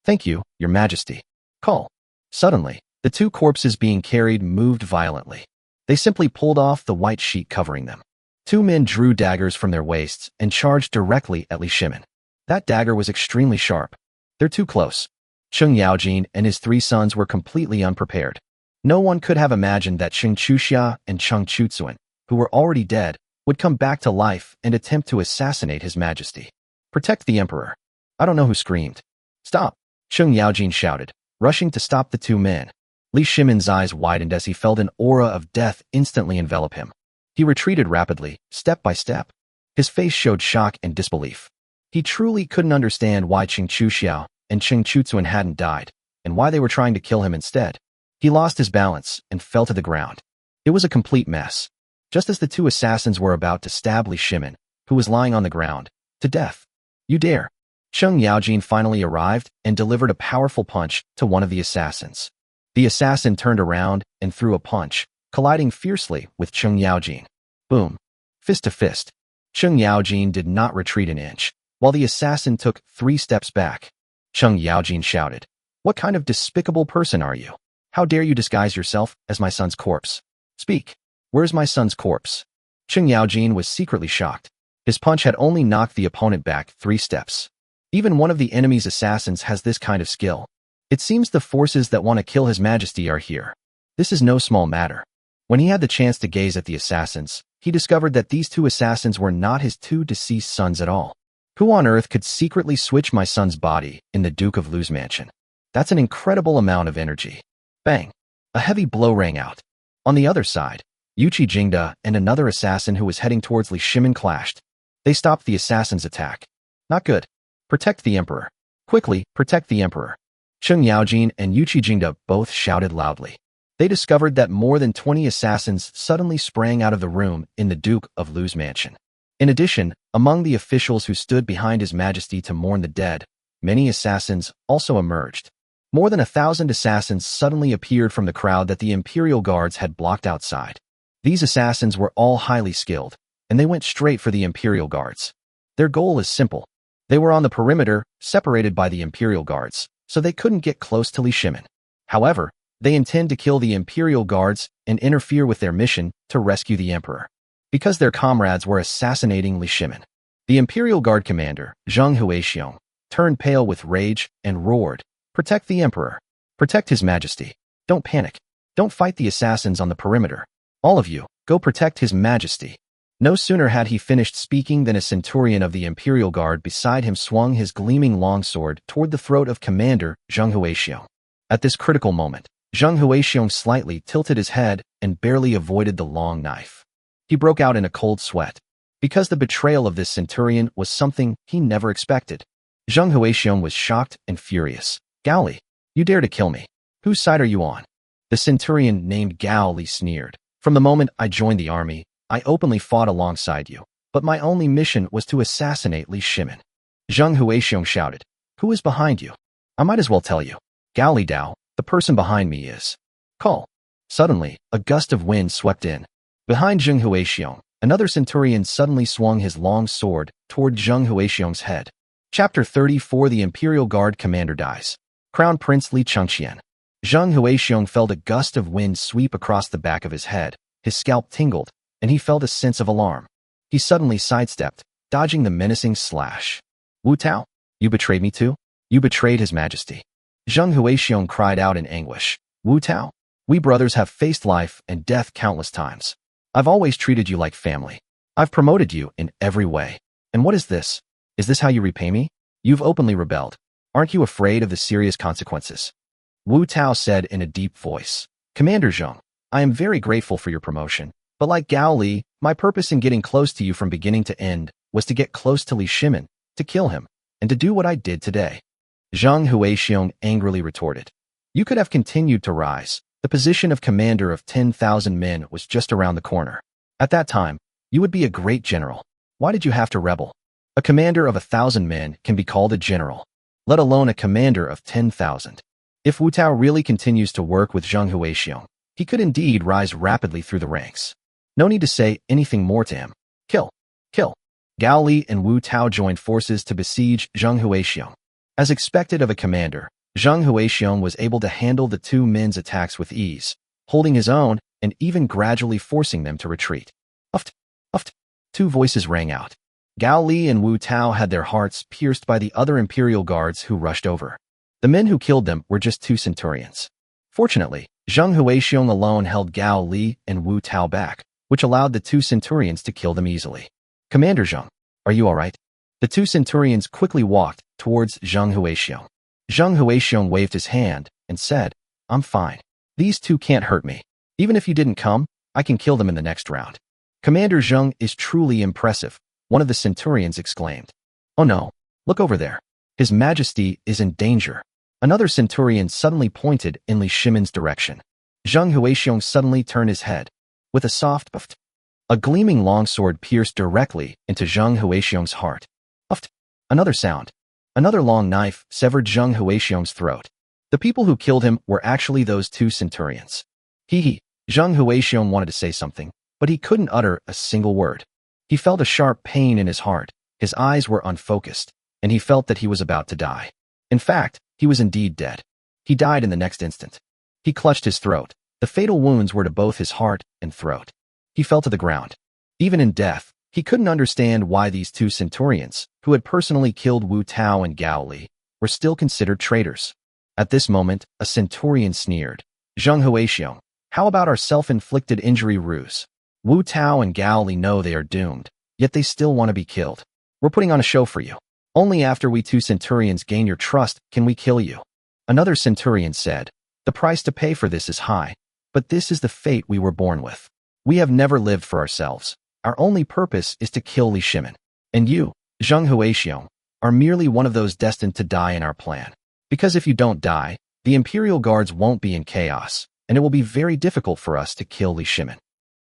Thank you, Your Majesty. Call. Suddenly, the 2 corpses being carried moved violently. They simply pulled off the white sheet covering them. 2 men drew daggers from their waists and charged directly at Li Shimin. That dagger was extremely sharp. They're too close. Cheng Yaojin and his 3 sons were completely unprepared. No one could have imagined that Cheng Chuxia and Cheng Chutsuan, who were already dead, would come back to life and attempt to assassinate His Majesty. Protect the Emperor. I don't know who screamed. Stop! Cheng Yaojin shouted, rushing to stop the 2 men. Li Shimin's eyes widened as he felt an aura of death instantly envelop him. He retreated rapidly, step by step. His face showed shock and disbelief. He truly couldn't understand why Cheng Chuxia and Cheng Chutsuan hadn't died, and why they were trying to kill him instead. He lost his balance and fell to the ground. It was a complete mess. Just as the 2 assassins were about to stab Li Shimin, who was lying on the ground, to death. You dare! Cheng Yaojin finally arrived and delivered a powerful punch to one of the assassins. The assassin turned around and threw a punch, colliding fiercely with Cheng Yaojin. Boom. Fist to fist. Cheng Yaojin did not retreat an inch, while the assassin took 3 steps back. Cheng Yaojin shouted, What kind of despicable person are you? How dare you disguise yourself as my son's corpse? Speak. Where's my son's corpse? Cheng Yaojin was secretly shocked. His punch had only knocked the opponent back 3 steps. Even one of the enemy's assassins has this kind of skill. It seems the forces that want to kill His Majesty are here. This is no small matter. When he had the chance to gaze at the assassins, he discovered that these 2 assassins were not his 2 deceased sons at all. Who on earth could secretly switch my son's body in the Duke of Lu's mansion? That's an incredible amount of energy. Bang! A heavy blow rang out. On the other side, Yuqi Jingda and another assassin who was heading towards Li Shimin clashed. They stopped the assassin's attack. Not good. Protect the Emperor. Quickly, protect the Emperor. Cheng Yaojin and Yuqi Jingda both shouted loudly. They discovered that more than 20 assassins suddenly sprang out of the room in the Duke of Lu's mansion. In addition, among the officials who stood behind His Majesty to mourn the dead, many assassins also emerged. More than 1,000 assassins suddenly appeared from the crowd that the Imperial Guards had blocked outside. These assassins were all highly skilled, and they went straight for the Imperial Guards. Their goal is simple. They were on the perimeter, separated by the Imperial Guards, so they couldn't get close to Li Shimin. However, they intend to kill the Imperial Guards and interfere with their mission to rescue the Emperor. Because their comrades were assassinating Li Shimin, the Imperial Guard commander, Zheng Huixiong, turned pale with rage and roared, "Protect the Emperor! Protect His Majesty! Don't panic! Don't fight the assassins on the perimeter! All of you, go protect His Majesty!" No sooner had he finished speaking than a centurion of the Imperial Guard beside him swung his gleaming longsword toward the throat of Commander Zheng Huixiong. At this critical moment, Zheng Huixiong slightly tilted his head and barely avoided the long knife. He broke out in a cold sweat, because the betrayal of this centurion was something he never expected. Zheng Huixiong was shocked and furious. "Gao Li, you dare to kill me? Whose side are you on?" The centurion named Gao Li sneered. "From the moment I joined the army, I openly fought alongside you, but my only mission was to assassinate Li Shimin." Zheng Huixiong shouted. "Who is behind you? I might as well tell you. Gao Li Dao, the person behind me is." Call. Suddenly, a gust of wind swept in. Behind Zheng Huixiong, another centurion suddenly swung his long sword toward Zheng Huixiong's head. Chapter 34. The Imperial Guard Commander dies. Crown Prince Li Chengqian. Zheng Huixiong felt a gust of wind sweep across the back of his head. His scalp tingled, and he felt a sense of alarm. He suddenly sidestepped, dodging the menacing slash. "Wu Tao, you betrayed me too? You betrayed His Majesty." Zheng Huixiong cried out in anguish. "Wu Tao, we brothers have faced life and death countless times. I've always treated you like family. I've promoted you in every way. And what is this? Is this how you repay me? You've openly rebelled. Aren't you afraid of the serious consequences?" Wu Tao said in a deep voice. "Commander Zheng, I am very grateful for your promotion, but like Gao Li, my purpose in getting close to you from beginning to end was to get close to Li Shimin, to kill him, and to do what I did today." Zheng Huixiong angrily retorted. "You could have continued to rise. The position of commander of 10,000 men was just around the corner. At that time, you would be a great general. Why did you have to rebel? A commander of 1,000 men can be called a general, let alone a commander of 10,000. If Wu Tao really continues to work with Zheng Huixiong, he could indeed rise rapidly through the ranks. No need to say anything more to him. Kill! Kill!" Gao Li and Wu Tao joined forces to besiege Zheng Huixiong. As expected of a commander, Zheng Huixiong was able to handle the 2 men's attacks with ease, holding his own and even gradually forcing them to retreat. "Uft! Uft!" 2 voices rang out. Gao Li and Wu Tao had their hearts pierced by the other Imperial Guards who rushed over. The men who killed them were just 2 centurions. Fortunately, Zheng Huixiong alone held Gao Li and Wu Tao back, which allowed the 2 centurions to kill them easily. "Commander Zheng, are you all right?" The 2 centurions quickly walked towards Zheng Huixiong. Zheng Huixiong waved his hand and said, "I'm fine. These 2 can't hurt me. Even if you didn't come, I can kill them in the next round." "Commander Zheng is truly impressive," one of the centurions exclaimed. "Oh no, look over there. His Majesty is in danger." Another centurion suddenly pointed in Li Shimin's direction. Zheng Huixiong suddenly turned his head. With a soft "uft," a gleaming longsword pierced directly into Zheng Huixiong's heart. "Uft!" Another sound. Another long knife severed Zheng Huixiong's throat. The people who killed him were actually those 2 centurions. Zheng Huixiong wanted to say something, but he couldn't utter a single word. He felt a sharp pain in his heart, his eyes were unfocused, and he felt that he was about to die. In fact, he was indeed dead. He died in the next instant. He clutched his throat, The fatal wounds were to both his heart and throat. He fell to the ground. Even in death, he couldn't understand why these two centurions, who had personally killed Wu Tao and Gao Li, were still considered traitors. At this moment, a centurion sneered. Zheng Huaxiong, how about our self-inflicted injury ruse? Wu Tao and Gao Li know they are doomed, yet they still want to be killed. We're putting on a show for you. Only after we two centurions gain your trust can we kill you. Another centurion said, the price to pay for this is high, but this is the fate we were born with. We have never lived for ourselves. Our only purpose is to kill Li Shimin. And you, Zheng Huaxiong, are merely one of those destined to die in our plan. Because if you don't die, the Imperial Guards won't be in chaos, and it will be very difficult for us to kill Li Shimin.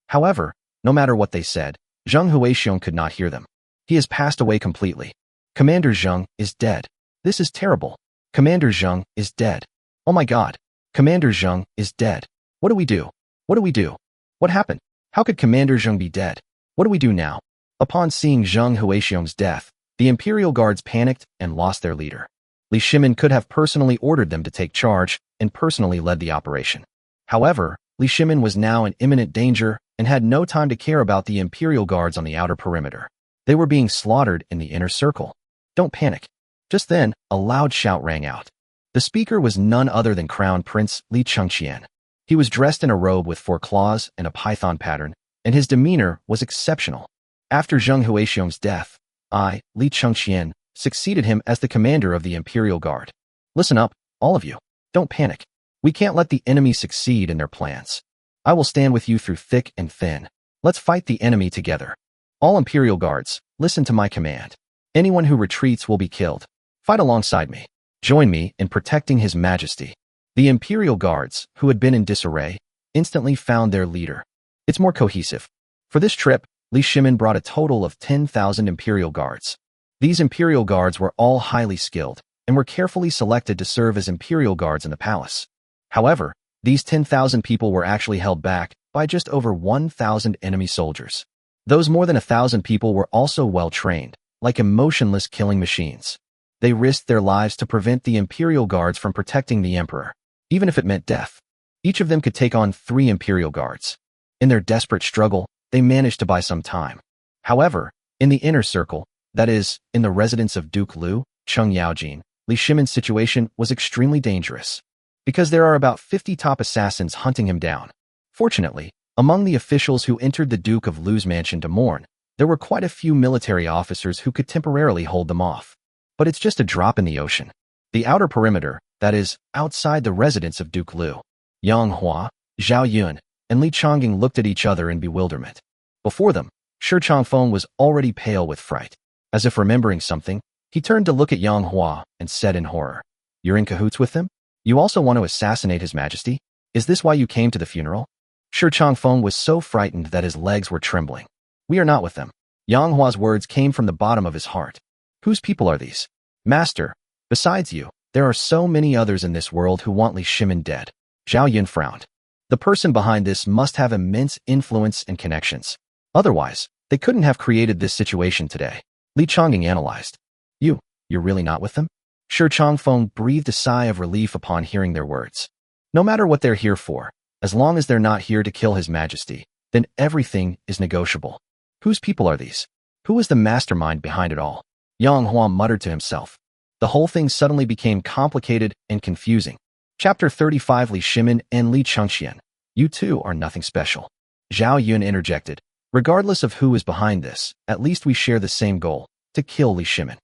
However, no matter what they said, Zheng Huaxiong could not hear them. He has passed away completely. Commander Zheng is dead. This is terrible. Commander Zheng is dead. Oh my god. Commander Zheng is dead. What do we do? What do we do? What happened? How could Commander Zheng be dead? What do we do now? Upon seeing Zheng Huaxiong's death, the Imperial Guards panicked and lost their leader. Li Shimin could have personally ordered them to take charge and personally led the operation. However, Li Shimin was now in imminent danger and had no time to care about the Imperial Guards on the outer perimeter. They were being slaughtered in the inner circle. Don't panic. Just then, a loud shout rang out. The speaker was none other than Crown Prince Li Chengqian. He was dressed in a robe with 4 claws and a python pattern, and his demeanor was exceptional. After Zheng Huaxiong's death, I, Li Chengqian, succeeded him as the commander of the Imperial Guard. Listen up, all of you. Don't panic. We can't let the enemy succeed in their plans. I will stand with you through thick and thin. Let's fight the enemy together. All Imperial Guards, listen to my command. Anyone who retreats will be killed. Fight alongside me. Join me in protecting His Majesty. The Imperial Guards, who had been in disarray, instantly found their leader. It's more cohesive. For this trip, Li Shimin brought a total of 10,000 Imperial Guards. These Imperial Guards were all highly skilled and were carefully selected to serve as Imperial Guards in the palace. However, these 10,000 people were actually held back by just over 1,000 enemy soldiers. Those more than 1,000 people were also well-trained, like emotionless killing machines. They risked their lives to prevent the Imperial Guards from protecting the Emperor, even if it meant death. Each of them could take on 3 Imperial Guards. In their desperate struggle, they managed to buy some time. However, in the inner circle, that is, in the residence of Duke Liu, Cheng Yaojin, Li Shimin's situation was extremely dangerous, because there are about 50 top assassins hunting him down. Fortunately, among the officials who entered the Duke of Liu's mansion to mourn, there were quite a few military officers who could temporarily hold them off. But it's just a drop in the ocean. The outer perimeter, that is, outside the residence of Duke Liu, Yang Hua, Zhao Yun, and Li Chongying looked at each other in bewilderment. Before them, Shi Changfeng was already pale with fright. As if remembering something, he turned to look at Yang Hua and said in horror, "You're in cahoots with him? You also want to assassinate His Majesty? Is this why you came to the funeral?" Shi Changfeng was so frightened that his legs were trembling. "We are not with them." Yang Hua's words came from the bottom of his heart. "Whose people are these?" "Master, besides you, there are so many others in this world who want Li Shimin dead." Zhao Yun frowned. The person behind this must have immense influence and connections. Otherwise, they couldn't have created this situation today. Li Chongying analyzed. You're really not with them?" Shi Changfeng breathed a sigh of relief upon hearing their words. No matter what they're here for, as long as they're not here to kill His Majesty, then everything is negotiable. Whose people are these? Who is the mastermind behind it all? Yang Hua muttered to himself. The whole thing suddenly became complicated and confusing. Chapter 35 Li Shimin and Li Chengqian. You two are nothing special. Zhao Yun interjected. Regardless of who is behind this, at least we share the same goal, to kill Li Shimin.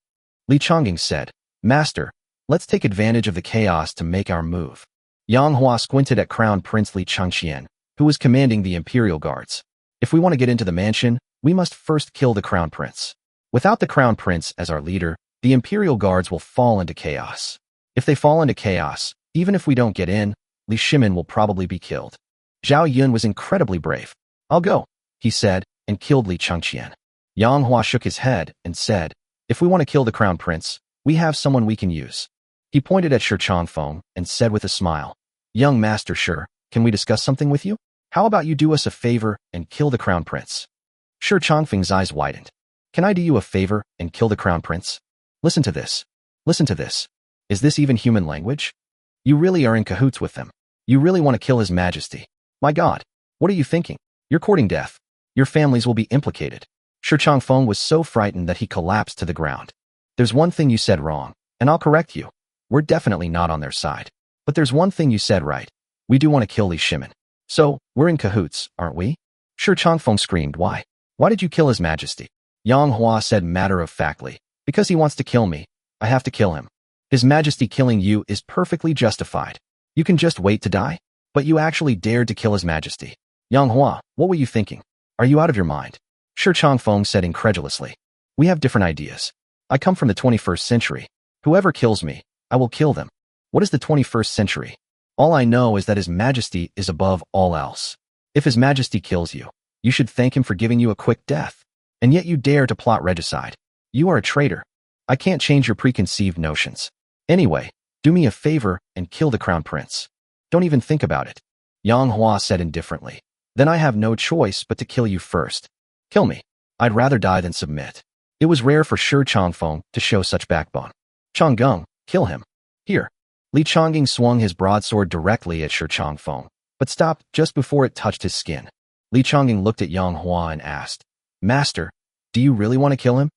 Li Chongying said, "Master, let's take advantage of the chaos to make our move." Yang Hua squinted at Crown Prince Li Chengqian, who was commanding the Imperial Guards. "If we want to get into the mansion, we must first kill the Crown Prince. Without the Crown Prince as our leader, the Imperial Guards will fall into chaos. If they fall into chaos, even if we don't get in, Li Shimin will probably be killed." Zhao Yun was incredibly brave. "I'll go," he said, and killed Li Chengqian. Yang Hua shook his head and said, "If we want to kill the Crown Prince, we have someone we can use." He pointed at Shi Changfeng and said with a smile, "Young Master Shi, can we discuss something with you? How about you do us a favor and kill the Crown Prince?" Shi Changfeng's eyes widened. "Can I do you a favor and kill the Crown Prince? Listen to this. Listen to this. Is this even human language? You really are in cahoots with them. You really want to kill His Majesty. My God, what are you thinking? You're courting death. Your families will be implicated. Shi Changfeng was so frightened that he collapsed to the ground. There's one thing you said wrong, and I'll correct you. We're definitely not on their side. But there's one thing you said right. We do want to kill Li Shimin. So, we're in cahoots, aren't we? Shi Changfeng screamed, why? Why did you kill His Majesty? Yang Hua said matter-of-factly, because he wants to kill me. I have to kill him. His Majesty killing you is perfectly justified. You can just wait to die? But you actually dared to kill His Majesty. Yang Hua, what were you thinking? Are you out of your mind? Shi Changfeng said incredulously. We have different ideas. I come from the 21st century. Whoever kills me, I will kill them. What is the 21st century? All I know is that His Majesty is above all else. If His Majesty kills you, you should thank him for giving you a quick death. And yet you dare to plot regicide. You are a traitor. I can't change your preconceived notions. Anyway, do me a favor and kill the crown prince. Don't even think about it. Yang Hua said indifferently. Then I have no choice but to kill you first. Kill me. I'd rather die than submit. It was rare for Shi Changfeng to show such backbone. Changgung, kill him. Here. Li Changing swung his broadsword directly at Shi Changfeng, but stopped just before it touched his skin. Li Changing looked at Yang Hua and asked, Master, do you really want to kill him?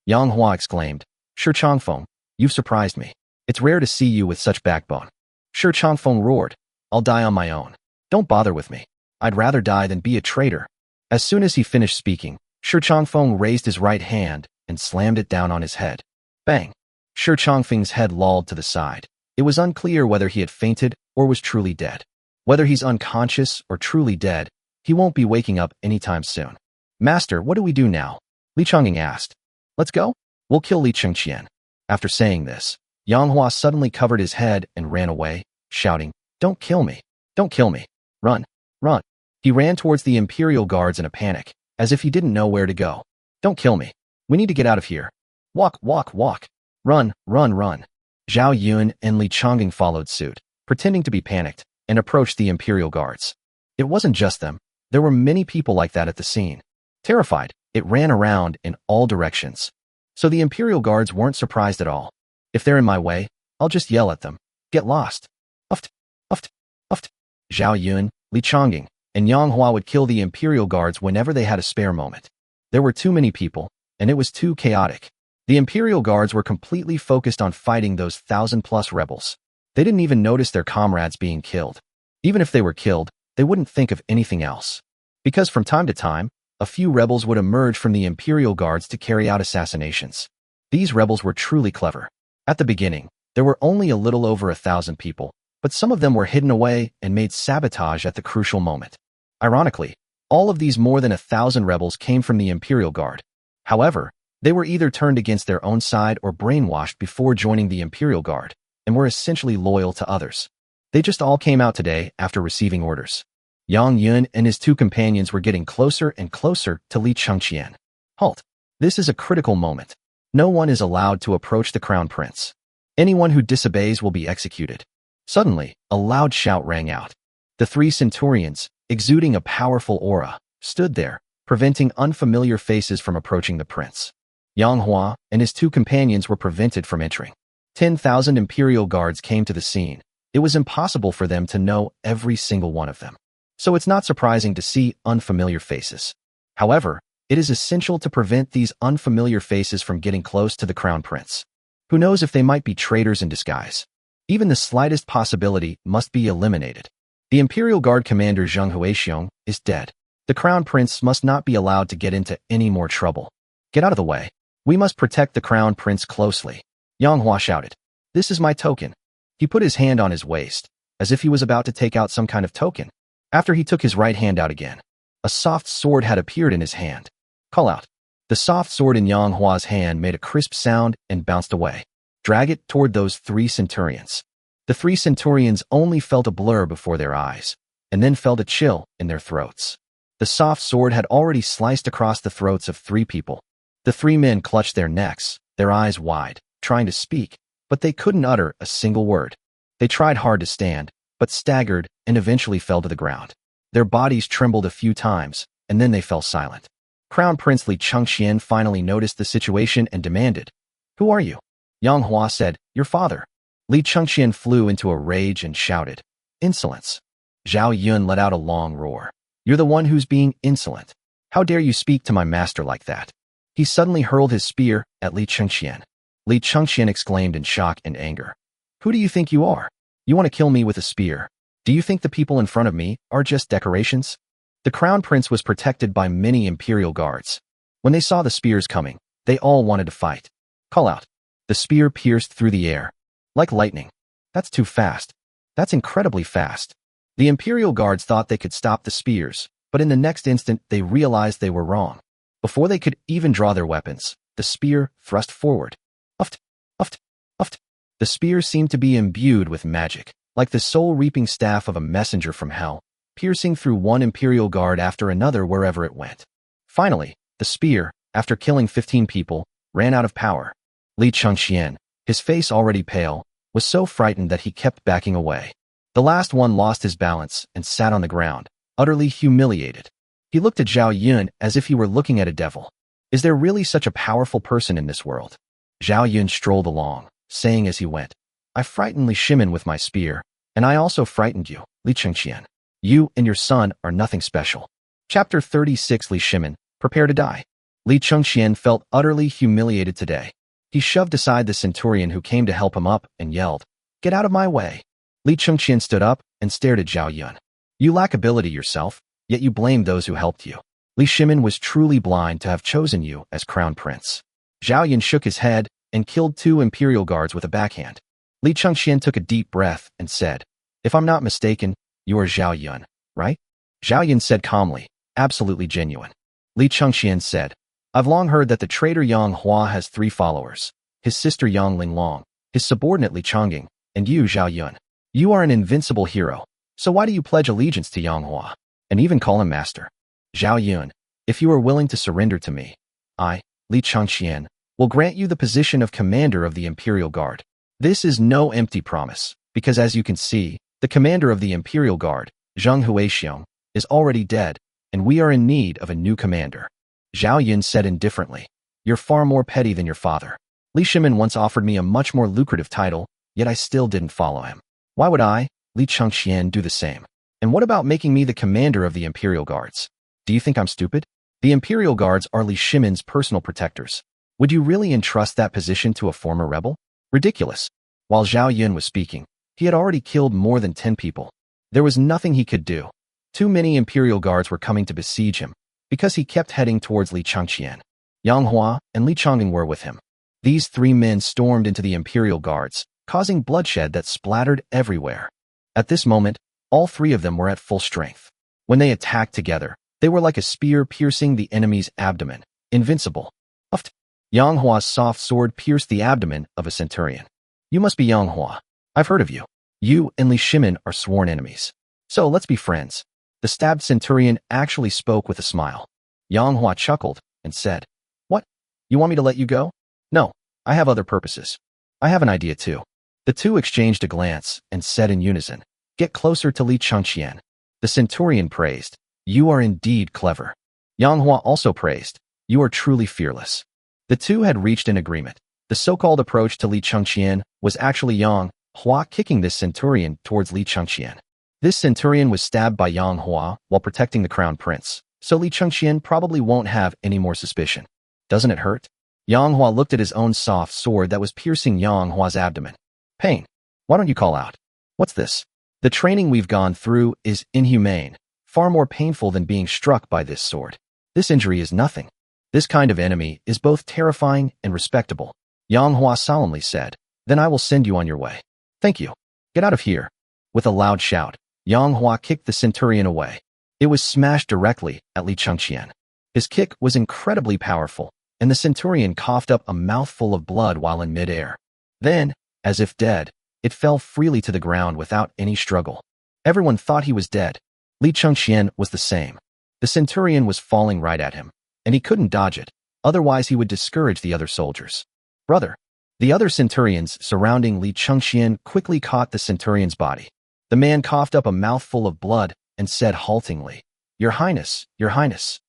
Yang Hua exclaimed, Shi Changfeng, you've surprised me. It's rare to see you with such backbone. Shi Changfeng roared, I'll die on my own. Don't bother with me. I'd rather die than be a traitor. As soon as he finished speaking, Shi Changfeng raised his right hand and slammed it down on his head. Bang! Shi Changfeng's head lolled to the side. It was unclear whether he had fainted or was truly dead. Whether he's unconscious or truly dead, he won't be waking up anytime soon. Master, what do we do now? Li Changing asked. Let's go? We'll kill Li Chengqian. After saying this, Yang Hua suddenly covered his head and ran away, shouting, Don't kill me. Don't kill me. Run. Run. He ran towards the Imperial Guards in a panic, as if he didn't know where to go. Don't kill me. We need to get out of here. Walk, walk, walk. Run, run, run. Zhao Yun and Li Changing followed suit, pretending to be panicked, and approached the Imperial Guards. It wasn't just them. There were many people like that at the scene. Terrified, it ran around in all directions. So the Imperial Guards weren't surprised at all. If they're in my way, I'll just yell at them. Get lost. Uft, uft, uft. Zhao Yun, Li Changing, and Yang Hua would kill the Imperial Guards whenever they had a spare moment. There were too many people, and it was too chaotic. The Imperial Guards were completely focused on fighting those 1,000+ rebels. They didn't even notice their comrades being killed. Even if they were killed, they wouldn't think of anything else. Because from time to time, a few rebels would emerge from the Imperial Guards to carry out assassinations. These rebels were truly clever. At the beginning, there were only a little over 1,000 people, but some of them were hidden away and made sabotage at the crucial moment. Ironically, all of these more than 1,000 rebels came from the Imperial Guard. However, they were either turned against their own side or brainwashed before joining the Imperial Guard, and were essentially loyal to others. They just all came out today after receiving orders. Yang Yun and his two companions were getting closer and closer to Li Chengqian. Halt! This is a critical moment. No one is allowed to approach the crown prince. Anyone who disobeys will be executed. Suddenly, a loud shout rang out. The three centurions, exuding a powerful aura, stood there, preventing unfamiliar faces from approaching the prince. Yang Hua and his two companions were prevented from entering. 10,000 Imperial Guards came to the scene. It was impossible for them to know every single one of them. So it's not surprising to see unfamiliar faces. However, it is essential to prevent these unfamiliar faces from getting close to the crown prince. Who knows if they might be traitors in disguise? Even the slightest possibility must be eliminated. The Imperial Guard commander Zheng Huixiong is dead. The crown prince must not be allowed to get into any more trouble. Get out of the way. We must protect the crown prince closely. Yang Hua shouted. This is my token. He put his hand on his waist, as if he was about to take out some kind of token. After he took his right hand out again, a soft sword had appeared in his hand. Call out. The soft sword in Yang Hua's hand made a crisp sound and bounced away. Drag it toward those three centurions. The three centurions only felt a blur before their eyes, and then felt a chill in their throats. The soft sword had already sliced across the throats of three people. The three men clutched their necks, their eyes wide, trying to speak, but they couldn't utter a single word. They tried hard to stand, but staggered and eventually fell to the ground. Their bodies trembled a few times, and then they fell silent. Crown Prince Li Chengqian finally noticed the situation and demanded, Who are you? Yang Hua said, Your father. Li Chengqian flew into a rage and shouted, Insolence. Zhao Yun let out a long roar. You're the one who's being insolent. How dare you speak to my master like that? He suddenly hurled his spear at Li Chengxian. Li Chengxian exclaimed in shock and anger. Who do you think you are? You want to kill me with a spear? Do you think the people in front of me are just decorations? The crown prince was protected by many imperial guards. When they saw the spears coming, they all wanted to fight. Call out. The spear pierced through the air. Like lightning. That's too fast. That's incredibly fast. The imperial guards thought they could stop the spears, but in the next instant they realized they were wrong. Before they could even draw their weapons, the spear thrust forward. Uft, uft, uft. The spear seemed to be imbued with magic, like the soul-reaping staff of a messenger from hell, piercing through one imperial guard after another wherever it went. Finally, the spear, after killing 15 people, ran out of power. Li Chengxian, his face already pale, was so frightened that he kept backing away. The last one lost his balance and sat on the ground, utterly humiliated. He looked at Zhao Yun as if he were looking at a devil. Is there really such a powerful person in this world? Zhao Yun strolled along, saying as he went, I frightened Li Shimin with my spear, and I also frightened you, Li Chengxian. You and your son are nothing special. Chapter 36 Li Shimin, prepare to die. Li Chengxian felt utterly humiliated today. He shoved aside the centurion who came to help him up and yelled, Get out of my way. Li Chengxian stood up and stared at Zhao Yun. You lack ability yourself, yet you blame those who helped you. Li Shimin was truly blind to have chosen you as crown prince. Zhao Yun shook his head and killed 2 imperial guards with a backhand. Li Chengxian took a deep breath and said, If I'm not mistaken, you are Zhao Yun, right? Zhao Yun said calmly, absolutely genuine. Li Chengxian said, I've long heard that the traitor Yang Hua has 3 followers, his sister Yang Linglong, his subordinate Li Changing, and you Zhao Yun. You are an invincible hero, so why do you pledge allegiance to Yang Hua, and even call him master? Zhao Yun, if you are willing to surrender to me, I, Li Chengxian, will grant you the position of commander of the Imperial Guard. This is no empty promise, because as you can see, the commander of the Imperial Guard, Zheng Huixiong, is already dead, and we are in need of a new commander. Zhao Yun said indifferently, You're far more petty than your father. Li Shimin once offered me a much more lucrative title, yet I still didn't follow him. Why would I, Li Chengxian, do the same? And what about making me the commander of the Imperial Guards? Do you think I'm stupid? The Imperial Guards are Li Shimin's personal protectors. Would you really entrust that position to a former rebel? Ridiculous. While Zhao Yun was speaking, he had already killed more than 10 people. There was nothing he could do. Too many Imperial Guards were coming to besiege him, because he kept heading towards Li Chengxian. Yang Hua and Li Changing were with him. These 3 men stormed into the Imperial Guards, causing bloodshed that splattered everywhere. At this moment, all 3 of them were at full strength. When they attacked together, they were like a spear piercing the enemy's abdomen, invincible. Uft. Yang Hua's soft sword pierced the abdomen of a centurion. You must be Yang Hua. I've heard of you. You and Li Shimin are sworn enemies. So let's be friends. The stabbed centurion actually spoke with a smile. Yang Hua chuckled and said, What? You want me to let you go? No, I have other purposes. I have an idea too. The 2 exchanged a glance and said in unison, Get closer to Li Chengxian. The centurion praised, You are indeed clever. Yang Hua also praised, You are truly fearless. The 2 had reached an agreement. The so-called approach to Li Chengxian was actually Yang Hua kicking this centurion towards Li Chengxian. This centurion was stabbed by Yang Hua while protecting the crown prince, so Li Chengxian probably won't have any more suspicion. Doesn't it hurt? Yang Hua looked at his own soft sword that was piercing Yang Hua's abdomen. Pain. Why don't you call out? What's this? The training we've gone through is inhumane, far more painful than being struck by this sword. This injury is nothing. This kind of enemy is both terrifying and respectable. Yang Hua solemnly said, Then I will send you on your way. Thank you. Get out of here. With a loud shout, Yang Hua kicked the centurion away. It was smashed directly at Li Chengxian. His kick was incredibly powerful, and the centurion coughed up a mouthful of blood while in midair. Then, as if dead, it fell freely to the ground without any struggle. Everyone thought he was dead. Li Chengxian was the same. The centurion was falling right at him, and he couldn't dodge it, otherwise he would discourage the other soldiers. Brother. The other centurions surrounding Li Chengxian quickly caught the centurion's body. The man coughed up a mouthful of blood and said haltingly, Your Highness, Your Highness.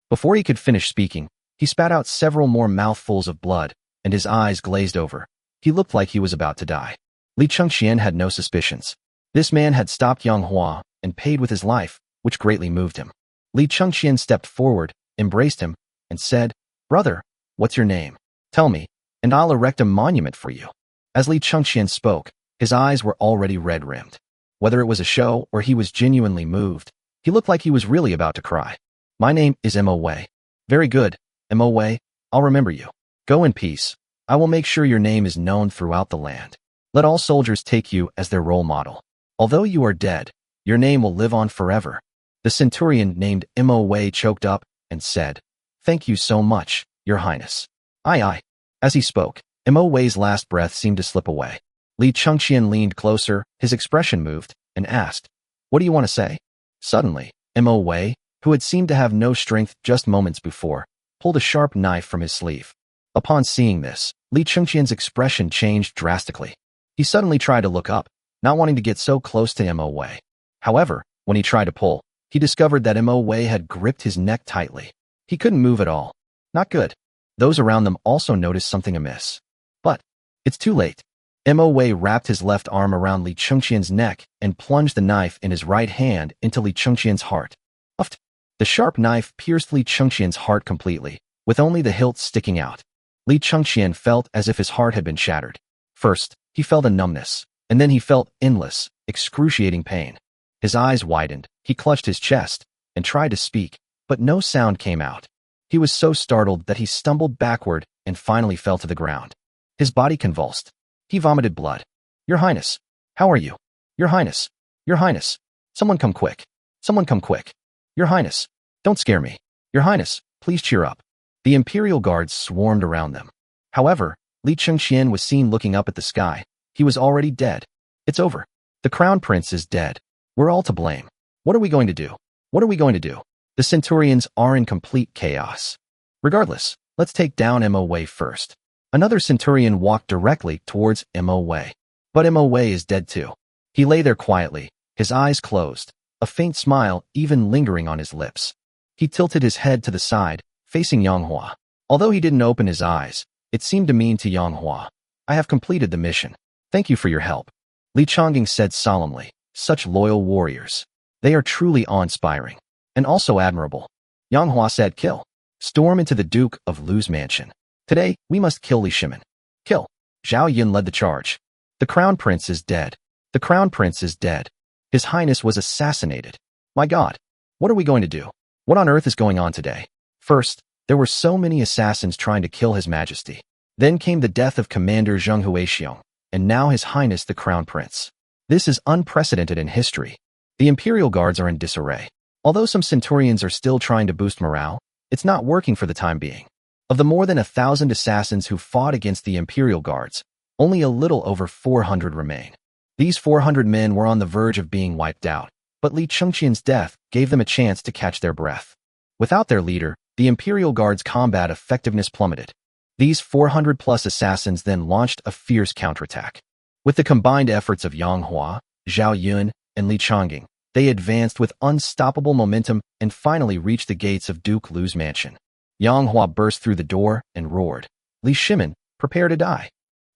Before he could finish speaking, he spat out several more mouthfuls of blood, and his eyes glazed over. He looked like he was about to die. Li Chengxian had no suspicions. This man had stopped Yang Hua, and paid with his life, which greatly moved him. Li Chengqian stepped forward, embraced him, and said, "Brother, what's your name? Tell me, and I'll erect a monument for you." As Li Chengqian spoke, his eyes were already red-rimmed. Whether it was a show or he was genuinely moved, he looked like he was really about to cry. "My name is Mo Wei." "Very good, Mo Wei, I'll remember you. Go in peace. I will make sure your name is known throughout the land. Let all soldiers take you as their role model. Although you are dead, your name will live on forever." The centurion named Mo Wei choked up and said, "Thank you so much, Your Highness." Aye. As he spoke, Mo Wei's last breath seemed to slip away. Li Chengqian leaned closer, his expression moved, and asked, "What do you want to say?" Suddenly, Mo Wei, who had seemed to have no strength just moments before, pulled a sharp knife from his sleeve. Upon seeing this, Li Chengqian's expression changed drastically. He suddenly tried to look up, not wanting to get so close to Mo Wei. However, when he tried to pull, he discovered that Mo Wei had gripped his neck tightly. He couldn't move at all. Not good. Those around them also noticed something amiss. But it's too late. Mo Wei wrapped his left arm around Li Chengqian's neck and plunged the knife in his right hand into Li Chengqian's heart. Uft! The sharp knife pierced Li Chengqian's heart completely, with only the hilt sticking out. Li Chengqian felt as if his heart had been shattered. First, he felt a numbness, and then he felt endless, excruciating pain. His eyes widened, he clutched his chest, and tried to speak, but no sound came out. He was so startled that he stumbled backward and finally fell to the ground. His body convulsed. He vomited blood. "Your Highness, how are you? Your Highness, Your Highness, someone come quick. Someone come quick. Your Highness, don't scare me. Your Highness, please cheer up." The Imperial Guards swarmed around them. However, Li Chengqian was seen looking up at the sky. He was already dead. "It's over. The Crown Prince is dead. We're all to blame. What are we going to do? What are we going to do?" The Centurions are in complete chaos. Regardless, let's take down Mo Wei first. Another Centurion walked directly towards Mo Wei. But Mo Wei is dead too. He lay there quietly, his eyes closed, a faint smile even lingering on his lips. He tilted his head to the side, facing Yang Hua. Although he didn't open his eyes, it seemed to mean to Yang Hua, "I have completed the mission. Thank you for your help." Li Chongqing said solemnly, "Such loyal warriors. They are truly awe-inspiring. And also admirable." Yang Hua said, "Kill. Storm into the Duke of Lu's mansion. Today, we must kill Li Shimin. Kill." Zhao Yun led the charge. "The Crown Prince is dead. The Crown Prince is dead. His Highness was assassinated. My God, what are we going to do? What on earth is going on today?" First, there were so many assassins trying to kill His Majesty. Then came the death of Commander Zheng Huixiong, and now His Highness the Crown Prince. This is unprecedented in history. The Imperial Guards are in disarray. Although some Centurions are still trying to boost morale, it's not working for the time being. Of the more than 1,000 assassins who fought against the Imperial Guards, only a little over 400 remain. These 400 men were on the verge of being wiped out, but Li Chengqian's death gave them a chance to catch their breath. Without their leader, the Imperial Guard's combat effectiveness plummeted. These 400-plus assassins then launched a fierce counterattack. With the combined efforts of Yang Hua, Zhao Yun, and Li Chongqing, they advanced with unstoppable momentum and finally reached the gates of Duke Lu's mansion. Yang Hua burst through the door and roared, "Li Shimin, prepare to die."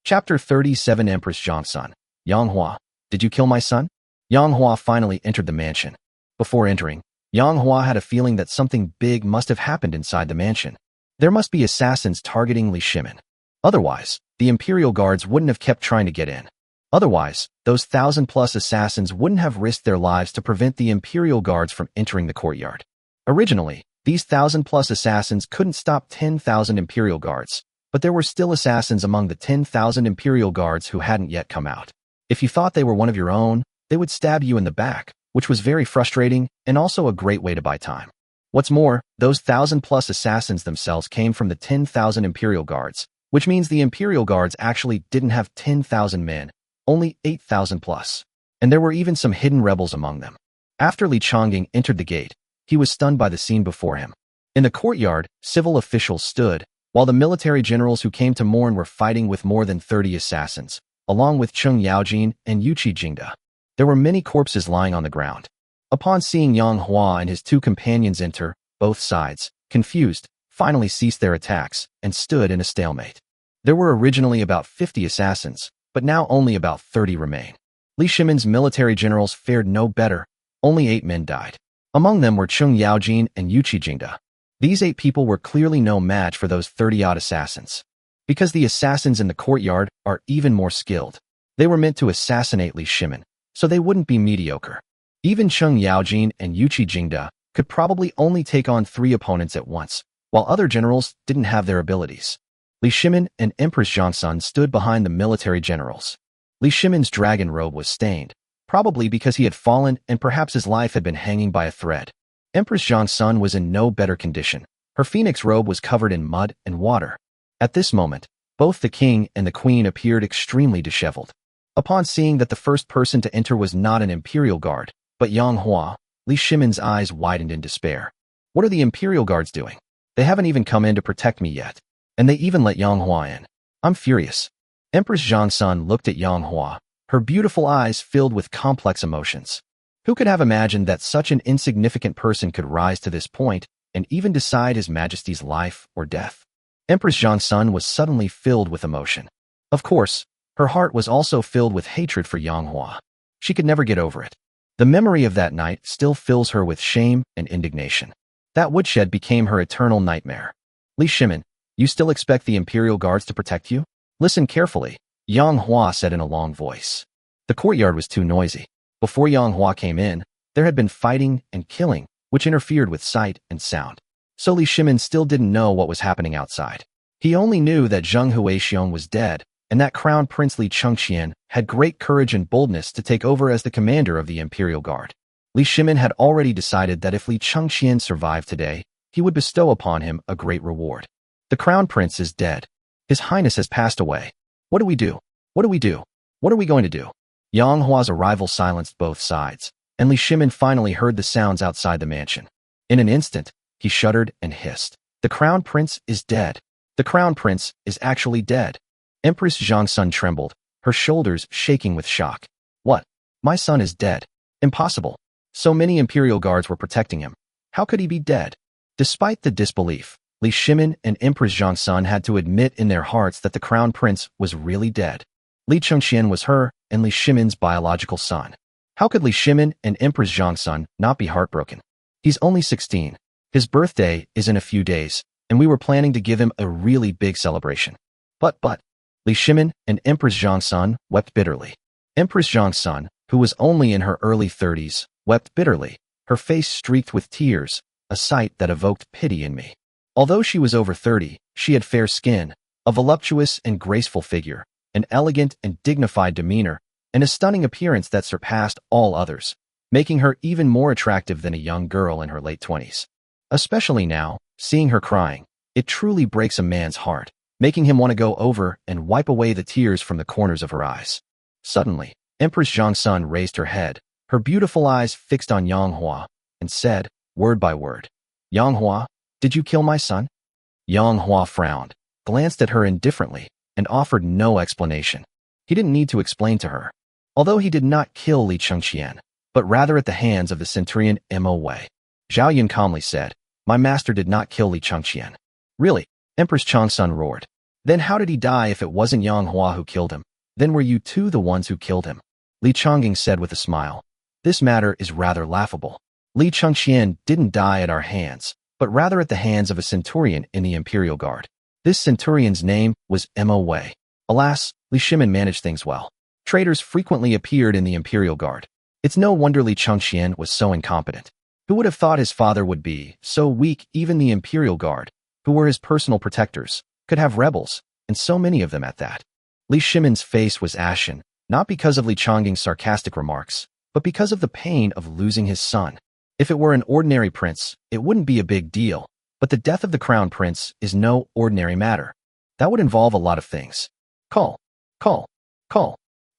Chapter 37 Empress Zhang's son. "Yang Hua, did you kill my son?" Yang Hua finally entered the mansion. Before entering, Yang Hua had a feeling that something big must have happened inside the mansion. There must be assassins targeting Li Shimin. Otherwise, the Imperial Guards wouldn't have kept trying to get in. Otherwise, those 1,000-plus assassins wouldn't have risked their lives to prevent the Imperial Guards from entering the courtyard. Originally, these 1,000-plus assassins couldn't stop 10,000 Imperial Guards, but there were still assassins among the 10,000 Imperial Guards who hadn't yet come out. If you thought they were one of your own, they would stab you in the back, which was very frustrating and also a great way to buy time. What's more, those 1,000-plus assassins themselves came from the 10,000 Imperial Guards, which means the Imperial Guards actually didn't have 10,000 men, only 8,000 plus. And there were even some hidden rebels among them. After Li Chongqing entered the gate, he was stunned by the scene before him. In the courtyard, civil officials stood, while the military generals who came to mourn were fighting with more than 30 assassins, along with Cheng Yaojin and Yuqi Jingda. There were many corpses lying on the ground. Upon seeing Yang Hua and his two companions enter, both sides, confused, finally ceased their attacks and stood in a stalemate. There were originally about 50 assassins, but now only about 30 remain. Li Shimin's military generals fared no better. only 8 men died. Among them were Chung Yaojin and Yuqi Jingda. These 8 people were clearly no match for those 30-odd assassins. Because the assassins in the courtyard are even more skilled. They were meant to assassinate Li Shimin, so they wouldn't be mediocre. Even Chung Yaojin and Yuqi Jingda could probably only take on 3 opponents at once, while other generals didn't have their abilities. Li Shimin and Empress Zhongsun stood behind the military generals. Li Shimin's dragon robe was stained, probably because he had fallen and perhaps his life had been hanging by a thread. Empress Zhongsun was in no better condition. Her phoenix robe was covered in mud and water. At this moment, both the king and the queen appeared extremely disheveled. Upon seeing that the first person to enter was not an imperial guard, but Yang Hua, Li Shimin's eyes widened in despair. What are the imperial guards doing? They haven't even come in to protect me yet. And they even let Yang Hua in. I'm furious. Empress Zhongsun looked at Yang Hua, her beautiful eyes filled with complex emotions. Who could have imagined that such an insignificant person could rise to this point and even decide His Majesty's life or death? Empress Zhongsun was suddenly filled with emotion. Of course, her heart was also filled with hatred for Yang Hua. She could never get over it. The memory of that night still fills her with shame and indignation. That woodshed became her eternal nightmare. Li Shimin, you still expect the Imperial Guards to protect you? Listen carefully, Yang Hua said in a long voice. The courtyard was too noisy. Before Yang Hua came in, there had been fighting and killing, which interfered with sight and sound. So Li Shimin still didn't know what was happening outside. He only knew that Zheng Huixiong was dead, and that Crown Prince Li Chengqian had great courage and boldness to take over as the commander of the Imperial Guard. Li Shimin had already decided that if Li Chengqian survived today, he would bestow upon him a great reward. The Crown Prince is dead. His Highness has passed away. What do we do? What do we do? What are we going to do? Yang Hua's arrival silenced both sides, and Li Shimin finally heard the sounds outside the mansion. In an instant, he shuddered and hissed. The Crown Prince is dead. The Crown Prince is actually dead. Empress Zhongsun trembled, her shoulders shaking with shock. What? My son is dead. Impossible. So many Imperial Guards were protecting him. How could he be dead? Despite the disbelief, Li Shimin and Empress Zhongsun had to admit in their hearts that the Crown Prince was really dead. Li Chengqian was her and Li Shimin's biological son. How could Li Shimin and Empress Zhongsun not be heartbroken? He's only 16. His birthday is in a few days, and we were planning to give him a really big celebration. But, Li Shimin and Empress Zhongsun wept bitterly. Empress Zhongsun, who was only in her early 30s, wept bitterly, her face streaked with tears, a sight that evoked pity in me. Although she was over 30, she had fair skin, a voluptuous and graceful figure, an elegant and dignified demeanor, and a stunning appearance that surpassed all others, making her even more attractive than a young girl in her late 20s. Especially now, seeing her crying, it truly breaks a man's heart, making him want to go over and wipe away the tears from the corners of her eyes. Suddenly, Empress Zhongsun raised her head, her beautiful eyes fixed on Yang Hua, and said, word by word, Yang Hua, did you kill my son? Yang Hua frowned, glanced at her indifferently, and offered no explanation. He didn't need to explain to her. Although he did not kill Li Chengqian, but rather at the hands of the centurion Mo Wei. Zhao Yun calmly said, my master did not kill Li Chengqian. Really? Empress Zhongsun roared. Then how did he die if it wasn't Yang Hua who killed him? Then were you two the ones who killed him? Li Chongying said with a smile. This matter is rather laughable. Li Chengqian didn't die at our hands, but rather at the hands of a centurion in the Imperial Guard. This centurion's name was Mo Wei. Alas, Li Shimin managed things well. Traitors frequently appeared in the Imperial Guard. It's no wonder Li Chengqian was so incompetent. Who would have thought his father would be so weak? Even the Imperial Guard, who were his personal protectors, could have rebels, and so many of them at that. Li Shimin's face was ashen, not because of Li Chongying's sarcastic remarks, but because of the pain of losing his son. If it were an ordinary prince, it wouldn't be a big deal, but the death of the Crown Prince is no ordinary matter. That would involve a lot of things. Call.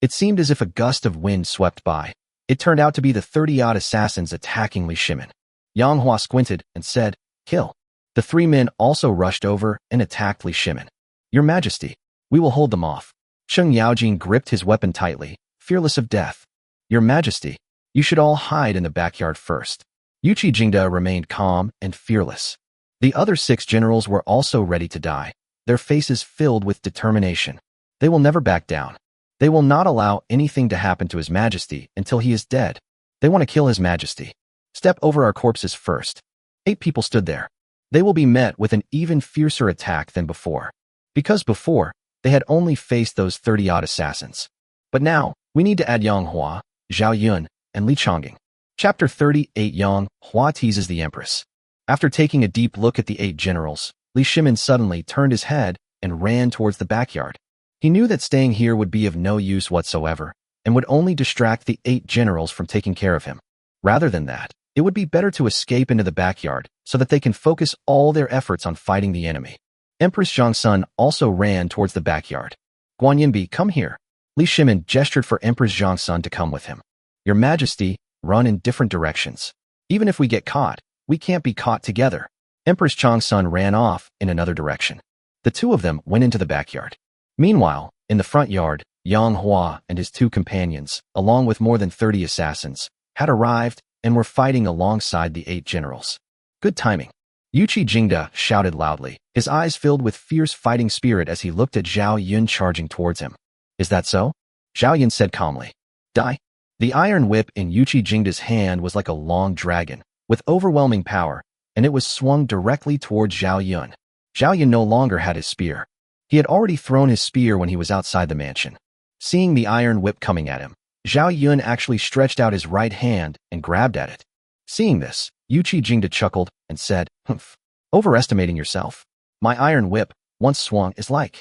It seemed as if a gust of wind swept by. It turned out to be the 30-odd assassins attacking Li Shimin. Yang Hua squinted and said, kill. The 3 men also rushed over and attacked Li Shimin. Your Majesty, we will hold them off. Chung Yaojin gripped his weapon tightly, fearless of death. Your Majesty, you should all hide in the backyard first. Yuqi Jingda remained calm and fearless. The other 6 generals were also ready to die, their faces filled with determination. They will never back down. They will not allow anything to happen to His Majesty until he is dead. They want to kill His Majesty. Step over our corpses first. 8 people stood there. They will be met with an even fiercer attack than before. Because before, they had only faced those 30-odd assassins. But now, we need to add Yang Hua, Zhao Yun, and Li Chongqing. Chapter 38. Yang Hua teases the Empress. After taking a deep look at the 8 generals, Li Shimin suddenly turned his head and ran towards the backyard. He knew that staying here would be of no use whatsoever, and would only distract the 8 generals from taking care of him. Rather than that, it would be better to escape into the backyard so that they can focus all their efforts on fighting the enemy. Empress Zhongsun also ran towards the backyard. Guan Yinbi, come here. Li Shimin gestured for Empress Zhongsun to come with him. Your Majesty, run in different directions. Even if we get caught, we can't be caught together. Empress Zhongsun ran off in another direction. The 2 of them went into the backyard. Meanwhile, in the front yard, Yang Hua and his 2 companions, along with more than 30 assassins, had arrived and were fighting alongside the 8 generals. Good timing. Yuqi Jingda shouted loudly, his eyes filled with fierce fighting spirit as he looked at Zhao Yun charging towards him. Is that so? Zhao Yun said calmly. Die. The iron whip in Yuqi Jingda's hand was like a long dragon, with overwhelming power, and it was swung directly towards Zhao Yun. Zhao Yun no longer had his spear. He had already thrown his spear when he was outside the mansion. Seeing the iron whip coming at him, Zhao Yun actually stretched out his right hand and grabbed at it. Seeing this, Yuqi Jingda chuckled and said, "Humph, overestimating yourself. My iron whip, once swung, is like."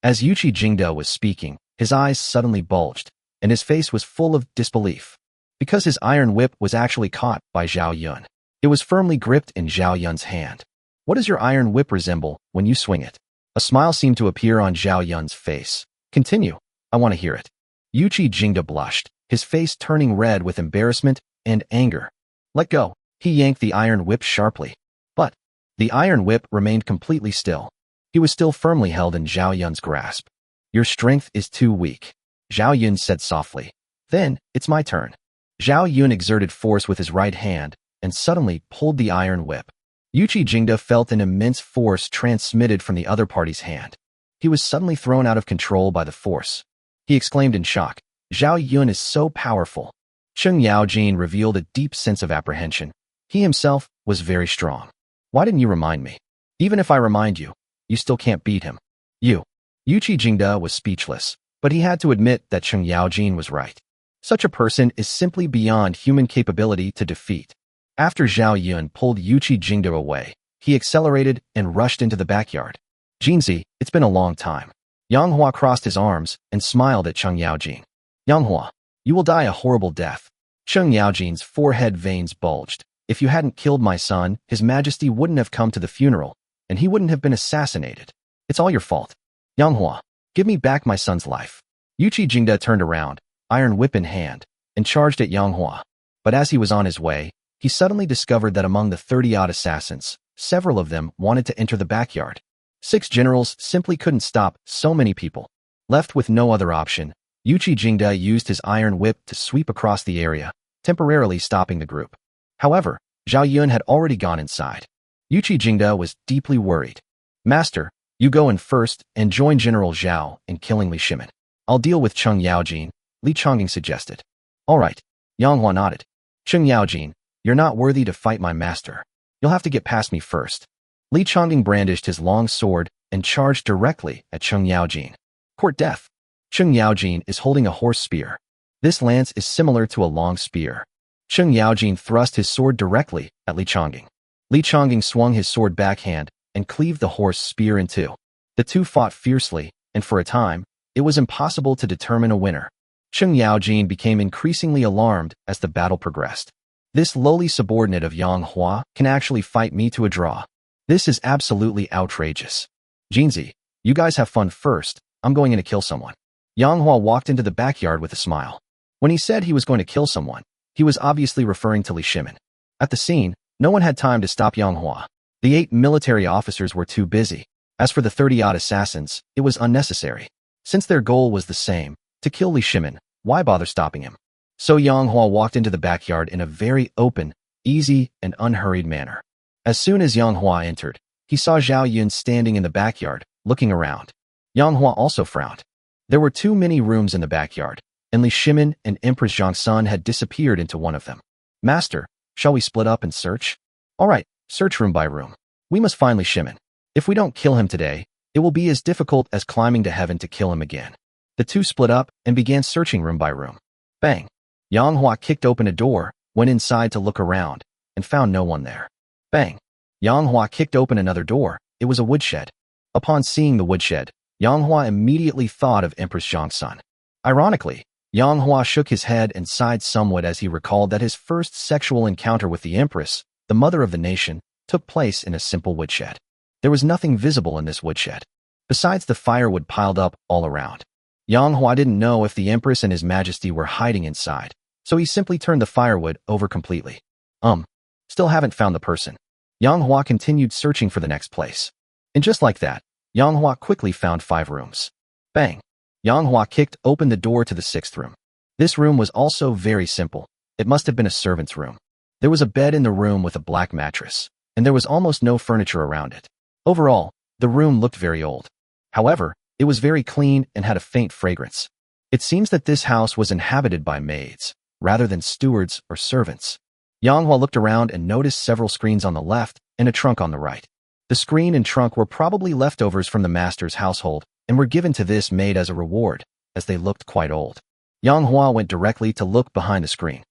As Yuqi Jingda was speaking, his eyes suddenly bulged, and his face was full of disbelief. Because his iron whip was actually caught by Zhao Yun. It was firmly gripped in Zhao Yun's hand. What does your iron whip resemble when you swing it? A smile seemed to appear on Zhao Yun's face. Continue. I want to hear it. Yuqi Jingda blushed, his face turning red with embarrassment and anger. Let go. He yanked the iron whip sharply. But the iron whip remained completely still. He was still firmly held in Zhao Yun's grasp. Your strength is too weak, Zhao Yun said softly. Then, it's my turn. Zhao Yun exerted force with his right hand and suddenly pulled the iron whip. Yuqi Jingda felt an immense force transmitted from the other party's hand. He was suddenly thrown out of control by the force. He exclaimed in shock, Zhao Yun is so powerful. Cheng Yaojin revealed a deep sense of apprehension. He himself was very strong. Why didn't you remind me? Even if I remind you, you still can't beat him. Yuqi Jingda was speechless, but he had to admit that Cheng Yaojin was right. Such a person is simply beyond human capability to defeat. After Zhao Yun pulled Yuqi Jingda away, he accelerated and rushed into the backyard. Jinzi, it's been a long time. Yang Hua crossed his arms and smiled at Cheng Yaojin. Yang Hua, you will die a horrible death. Cheng Yaojin's forehead veins bulged. If you hadn't killed my son, His Majesty wouldn't have come to the funeral, and he wouldn't have been assassinated. It's all your fault. Yang Hua, give me back my son's life. Yuqi Jingda turned around, iron whip in hand, and charged at Yang Hua. But as he was on his way, he suddenly discovered that among the 30-odd assassins, several of them wanted to enter the backyard. 6 generals simply couldn't stop so many people. Left with no other option, Yuqi Jingda used his iron whip to sweep across the area, temporarily stopping the group. However, Zhao Yun had already gone inside. Yuqi Jingda was deeply worried. Master, you go in first and join General Zhao in killing Li Shimin. I'll deal with Cheng Yaojin, Li Chongqing suggested. All right, Yang Hua nodded. Cheng Yaojin, you're not worthy to fight my master. You'll have to get past me first. Li Chongqing brandished his long sword and charged directly at Cheng Yaojin. Court death. Cheng Yaojin is holding a horse spear. This lance is similar to a long spear. Cheng Yaojin thrust his sword directly at Li Chongqing. Li Chongqing swung his sword backhand and cleaved the horse spear in two. The two fought fiercely, and for a time, it was impossible to determine a winner. Cheng Yaojin became increasingly alarmed as the battle progressed. This lowly subordinate of Yang Hua can actually fight me to a draw. This is absolutely outrageous. Jinzi, you guys have fun first. I'm going in to kill someone. Yang Hua walked into the backyard with a smile. When he said he was going to kill someone, he was obviously referring to Li Shimin. At the scene, no one had time to stop Yang Hua. The 8 military officers were too busy. As for the 30-odd assassins, it was unnecessary. Since their goal was the same, to kill Li Shimin, why bother stopping him? So Yang Hua walked into the backyard in a very open, easy, and unhurried manner. As soon as Yang Hua entered, he saw Zhao Yun standing in the backyard, looking around. Yang Hua also frowned. There were too many rooms in the backyard, and Li Shimin and Empress Zhangsun had disappeared into one of them. Master, shall we split up and search? All right, search room by room. We must find Li Shimin. If we don't kill him today, it will be as difficult as climbing to heaven to kill him again. The two split up and began searching room by room. Bang! Yang Hua kicked open a door, went inside to look around, and found no one there. Bang! Yang Hua kicked open another door. It was a woodshed. Upon seeing the woodshed, Yang Hua immediately thought of Empress Zhangsun. Ironically, Yang Hua shook his head and sighed somewhat as he recalled that his first sexual encounter with the Empress, the mother of the nation, took place in a simple woodshed. There was nothing visible in this woodshed, besides the firewood piled up all around. Yang Hua didn't know if the Empress and His Majesty were hiding inside, so he simply turned the firewood over completely. Still haven't found the person. Yang Hua continued searching for the next place. And just like that, Yang Hua quickly found 5 rooms. Bang! Yang Hua kicked open the door to the 6th room. This room was also very simple. It must have been a servant's room. There was a bed in the room with a black mattress, and there was almost no furniture around it. Overall, the room looked very old. However, it was very clean and had a faint fragrance. It seems that this house was inhabited by maids, rather than stewards or servants. Yang Hua looked around and noticed several screens on the left and a trunk on the right. The screen and trunk were probably leftovers from the master's household and were given to this maid as a reward, as they looked quite old. Yang Hua went directly to look behind the screen.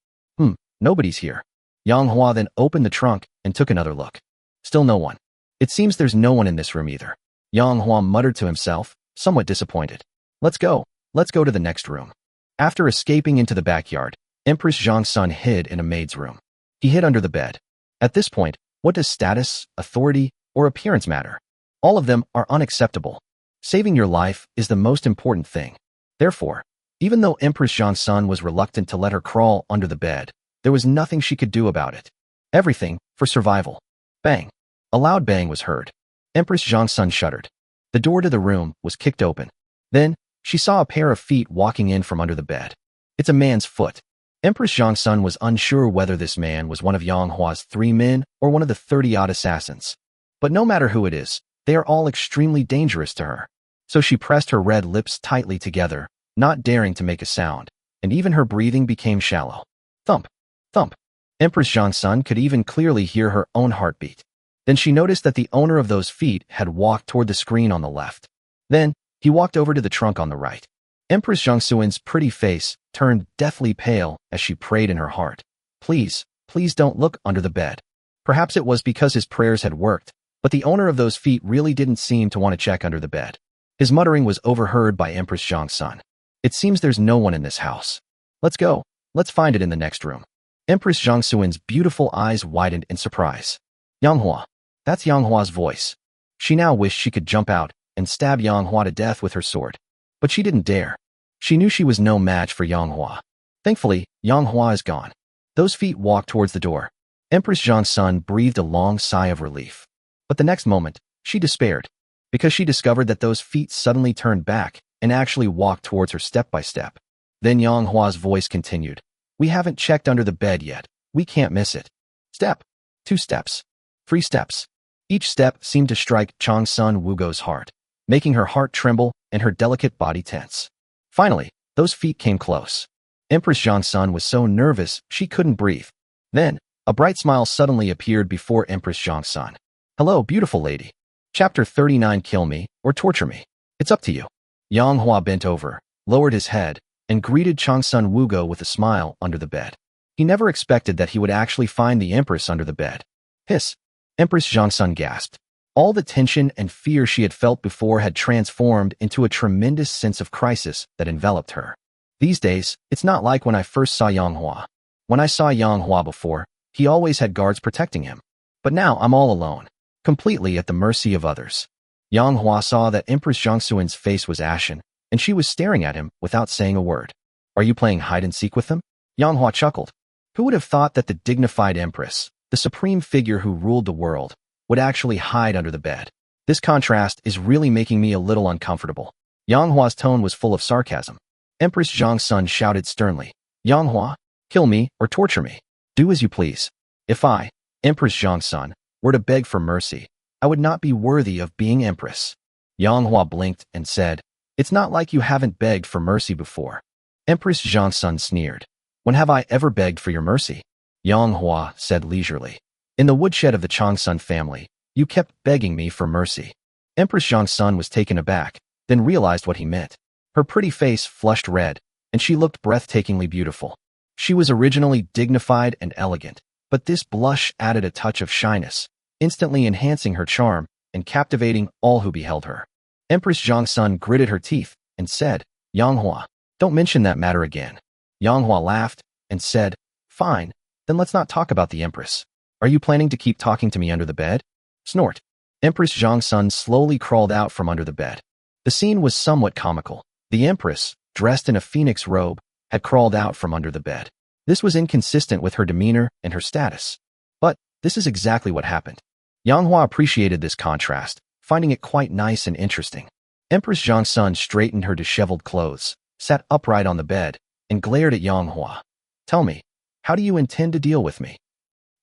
Nobody's here. Yang Hua then opened the trunk and took another look. Still no one. It seems there's no one in this room either. Yang Hua muttered to himself, somewhat disappointed. Let's go to the next room. After escaping into the backyard, Empress Zhangsun hid in a maid's room. He hid under the bed. At this point, what does status, authority, or appearance matter? All of them are unacceptable. Saving your life is the most important thing. Therefore, even though Empress Zhangsun was reluctant to let her crawl under the bed, there was nothing she could do about it. Everything for survival. Bang! A loud bang was heard. Empress Zhangsun shuddered. The door to the room was kicked open. Then, she saw a pair of feet walking in from under the bed. It's a man's foot. Empress Zhangsun was unsure whether this man was one of Yang Hua's 3 men or one of the 30-odd assassins. But no matter who it is, they are all extremely dangerous to her. So she pressed her red lips tightly together, not daring to make a sound, and even her breathing became shallow. Thump, thump. Empress Zhangsun could even clearly hear her own heartbeat. Then she noticed that the owner of those feet had walked toward the screen on the left. Then, he walked over to the trunk on the right. Empress Zhangsun's pretty face turned deathly pale as she prayed in her heart. Please, please don't look under the bed. Perhaps it was because his prayers had worked, but the owner of those feet really didn't seem to want to check under the bed. His muttering was overheard by Empress Zhangsun. It seems there's no one in this house. Let's go. Let's find it in the next room. Empress Zhangsun's beautiful eyes widened in surprise. Yang Hua. That's Yang Hua's voice. She now wished she could jump out and stab Yang Hua to death with her sword. But she didn't dare. She knew she was no match for Yang Hua. Thankfully, Yang Hua is gone. Those feet walked towards the door. Empress Zhangsun breathed a long sigh of relief. But the next moment, she despaired, because she discovered that those feet suddenly turned back and actually walked towards her step by step. Then Yang Hua's voice continued. We haven't checked under the bed yet. We can't miss it. Step. 2 steps. 3 steps. Each step seemed to strike Changsun Wugo's heart, making her heart tremble and her delicate body tense. Finally, those feet came close. Empress Zhangsun was so nervous she couldn't breathe. Then, a bright smile suddenly appeared before Empress Zhangsun. Hello, beautiful lady. Chapter 39. Kill me or torture me. It's up to you. Yang Hua bent over, lowered his head, and greeted Changsun Wugo with a smile under the bed. He never expected that he would actually find the Empress under the bed. Hiss. Empress Zhangsun gasped. All the tension and fear she had felt before had transformed into a tremendous sense of crisis that enveloped her. These days, it's not like when I first saw Yang Hua. When I saw Yang Hua before, he always had guards protecting him. But now I'm all alone, completely at the mercy of others. Yang Hua saw that Empress Zhangsun's face was ashen, and she was staring at him without saying a word. Are you playing hide-and-seek with them? Yang Hua chuckled. Who would have thought that the dignified Empress, the supreme figure who ruled the world, would actually hide under the bed? This contrast is really making me a little uncomfortable. Yang Hua's tone was full of sarcasm. Empress Zhangsun shouted sternly. Yang Hua, kill me or torture me. Do as you please. If I, Empress Zhangsun, were to beg for mercy, I would not be worthy of being Empress. Yang Hua blinked and said, It's not like you haven't begged for mercy before. Empress Zhangsun sneered. When have I ever begged for your mercy? Yang Hua said leisurely. In the woodshed of the Changsun family, you kept begging me for mercy. Empress Zhangsun was taken aback, then realized what he meant. Her pretty face flushed red, and she looked breathtakingly beautiful. She was originally dignified and elegant, but this blush added a touch of shyness, instantly enhancing her charm and captivating all who beheld her. Empress Zhangsun gritted her teeth and said, Yang Hua, don't mention that matter again. Yang Hua laughed and said, Fine, then let's not talk about the Empress. Are you planning to keep talking to me under the bed? Snort. Empress Zhangsun slowly crawled out from under the bed. The scene was somewhat comical. The Empress, dressed in a phoenix robe, had crawled out from under the bed. This was inconsistent with her demeanor and her status. But this is exactly what happened. Yang Hua appreciated this contrast, finding it quite nice and interesting. Empress Zhangsun straightened her disheveled clothes, sat upright on the bed, and glared at Yang Hua. Tell me, how do you intend to deal with me?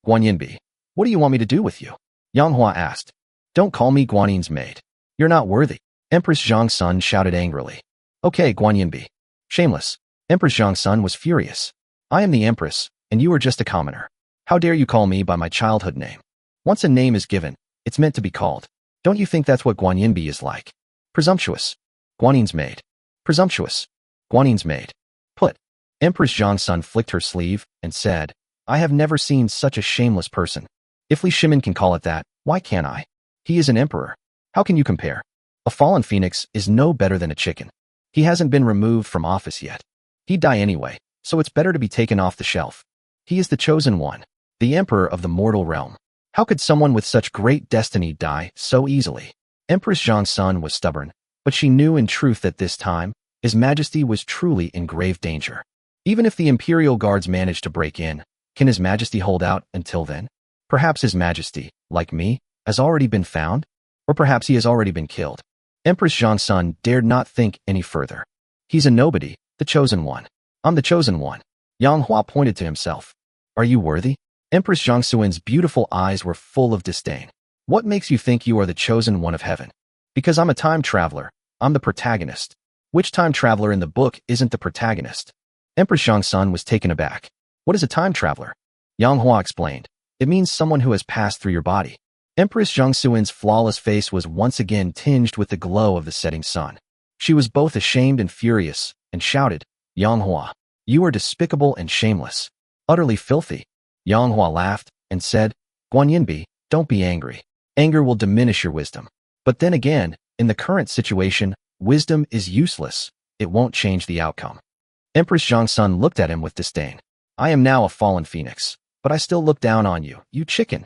Guanyinbi, what do you want me to do with you? Yang Hua asked. Don't call me Guanin's maid. You're not worthy. Empress Zhangsun shouted angrily. Okay, Guanyinbi. Shameless. Empress Zhangsun was furious. I am the Empress, and you are just a commoner. How dare you call me by my childhood name? Once a name is given, it's meant to be called. Don't you think that's what Guanyinbi is like? Presumptuous. Guanin's maid. Presumptuous. Guanin's maid. Put. Empress Zhangsun flicked her sleeve and said, I have never seen such a shameless person. If Li Shimin can call it that, why can't I? He is an emperor. How can you compare? A fallen phoenix is no better than a chicken. He hasn't been removed from office yet. He'd die anyway, so it's better to be taken off the shelf. He is the chosen one, the emperor of the mortal realm. How could someone with such great destiny die so easily? Empress Zhangsun was stubborn, but she knew in truth that this time, His Majesty was truly in grave danger. Even if the Imperial Guards manage to break in, can His Majesty hold out until then? Perhaps His Majesty, like me, has already been found? Or perhaps he has already been killed. Empress Zhangsun dared not think any further. He's a nobody, the chosen one. I'm the chosen one. Yang Hua pointed to himself. Are you worthy? Empress Zhangsun's beautiful eyes were full of disdain. What makes you think you are the chosen one of heaven? Because I'm a time traveler. I'm the protagonist. Which time traveler in the book isn't the protagonist? Empress Zhangsun was taken aback. What is a time traveler? Yang Hua explained. It means someone who has passed through your body. Empress Zhangsun's flawless face was once again tinged with the glow of the setting sun. She was both ashamed and furious, and shouted, Yang Hua, you are despicable and shameless. Utterly filthy. Yang Hua laughed and said, Guanyinbi, don't be angry. Anger will diminish your wisdom. But then again, in the current situation, wisdom is useless. It won't change the outcome. Empress Zhangsun looked at him with disdain. I am now a fallen phoenix, but I still look down on you, you chicken.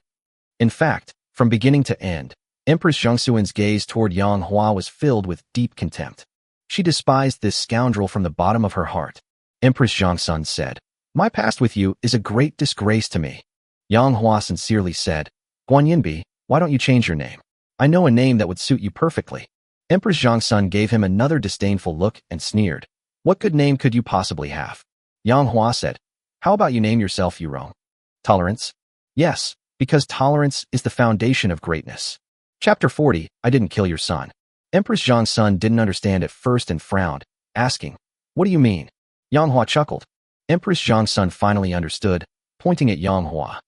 In fact, from beginning to end, Empress Zhangsun's gaze toward Yang Hua was filled with deep contempt. She despised this scoundrel from the bottom of her heart. Empress Zhangsun said, My past with you is a great disgrace to me. Yang Hua sincerely said, Guanyinbi, why don't you change your name? I know a name that would suit you perfectly. Empress Zhangsun gave him another disdainful look and sneered. What good name could you possibly have? Yang Hua said, How about you name yourself Yurong? Tolerance? Yes, because tolerance is the foundation of greatness. Chapter 40, I didn't kill your son. Empress Zhangsun didn't understand at first and frowned, asking, What do you mean? Yang Hua chuckled. Empress Zhangsun finally understood, pointing at Yang Hua.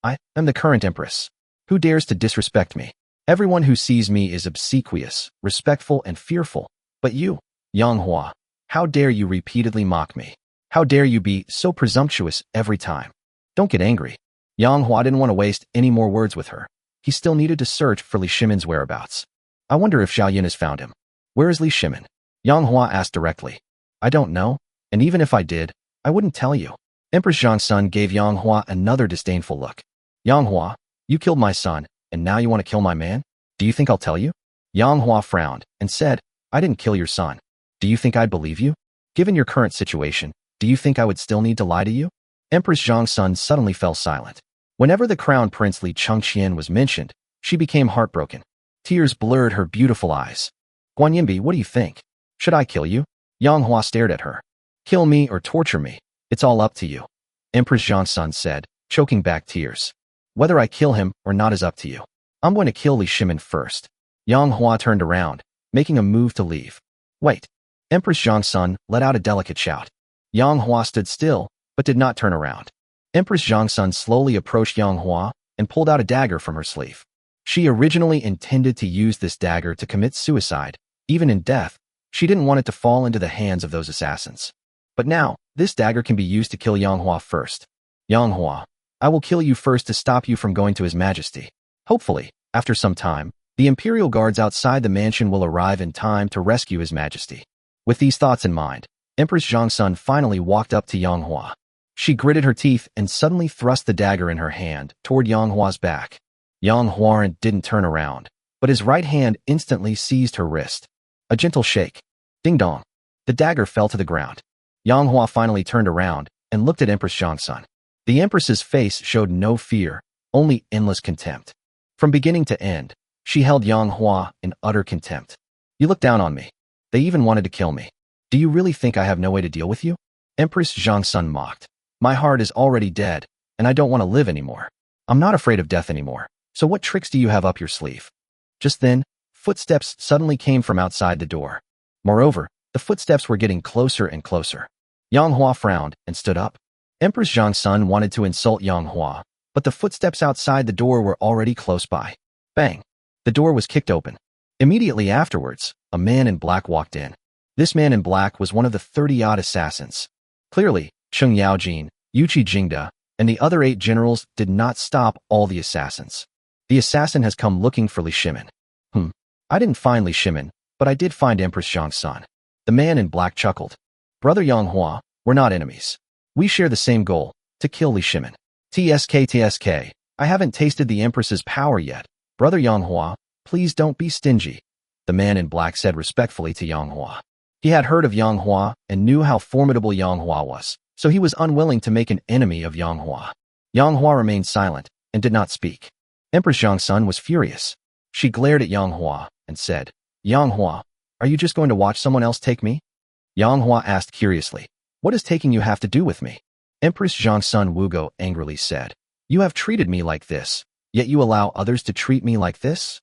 I am the current empress. Who dares to disrespect me? Everyone who sees me is obsequious, respectful, and fearful. But you, Yang Hua, how dare you repeatedly mock me? How dare you be so presumptuous every time? Don't get angry. Yang Hua didn't want to waste any more words with her. He still needed to search for Li Shimin's whereabouts. I wonder if Xiao Yin has found him. Where is Li Shimin? Yang Hua asked directly. I don't know, and even if I did, I wouldn't tell you. Empress Zhangsun gave Yang Hua another disdainful look. Yang Hua, you killed my son, and now you want to kill my man? Do you think I'll tell you? Yang Hua frowned and said, I didn't kill your son. Do you think I'd believe you? Given your current situation, do you think I would still need to lie to you? Empress Zhangsun suddenly fell silent. Whenever the crown prince Li Chengqian was mentioned, she became heartbroken. Tears blurred her beautiful eyes. Guanyinbi, what do you think? Should I kill you? Yang Hua stared at her. Kill me or torture me. It's all up to you. Empress Zhangsun said, choking back tears. Whether I kill him or not is up to you. I'm going to kill Li Shimin first. Yang Hua turned around, making a move to leave. Wait. Empress Zhongsun let out a delicate shout. Yang Hua stood still, but did not turn around. Empress Zhongsun slowly approached Yang Hua and pulled out a dagger from her sleeve. She originally intended to use this dagger to commit suicide. Even in death, she didn't want it to fall into the hands of those assassins. But now, this dagger can be used to kill Yang Hua first. Yang Hua, I will kill you first to stop you from going to His Majesty. Hopefully, after some time, the Imperial guards outside the mansion will arrive in time to rescue His Majesty. With these thoughts in mind, Empress Zhongsun finally walked up to Yang Hua. She gritted her teeth and suddenly thrust the dagger in her hand toward Yang Hua's back. Yang Hua didn't turn around, but his right hand instantly seized her wrist. A gentle shake. Ding dong. The dagger fell to the ground. Yang Hua finally turned around and looked at Empress Zhongsun. The Empress's face showed no fear, only endless contempt. From beginning to end, she held Yang Hua in utter contempt. You look down on me. They even wanted to kill me. Do you really think I have no way to deal with you? Empress Zhongsun mocked. My heart is already dead, and I don't want to live anymore. I'm not afraid of death anymore, so what tricks do you have up your sleeve? Just then, footsteps suddenly came from outside the door. Moreover, the footsteps were getting closer and closer. Yang Hua frowned and stood up. Empress Zhongsun wanted to insult Yang Hua, but the footsteps outside the door were already close by. Bang! The door was kicked open. Immediately afterwards, a man in black walked in. This man in black was one of the 30-odd assassins. Clearly, Cheng Yaojin, Yuqi Jingda, and the other 8 generals did not stop all the assassins. The assassin has come looking for Li Shimin. I didn't find Li Shimin, but I did find Empress Zhongsun. The man in black chuckled. Brother Yang Hua, we're not enemies. We share the same goal, to kill Li Shimin. TSK, I haven't tasted the Empress's power yet. Brother Yang Hua, please don't be stingy. The man in black said respectfully to Yang Hua. He had heard of Yang Hua and knew how formidable Yang Hua was, so he was unwilling to make an enemy of Yang Hua. Yang Hua remained silent and did not speak. Empress Zhongsun was furious. She glared at Yang Hua and said, Yang Hua, are you just going to watch someone else take me? Yang Hua asked curiously, what does taking you have to do with me? Empress Zhongsun Wugo angrily said, you have treated me like this, yet you allow others to treat me like this?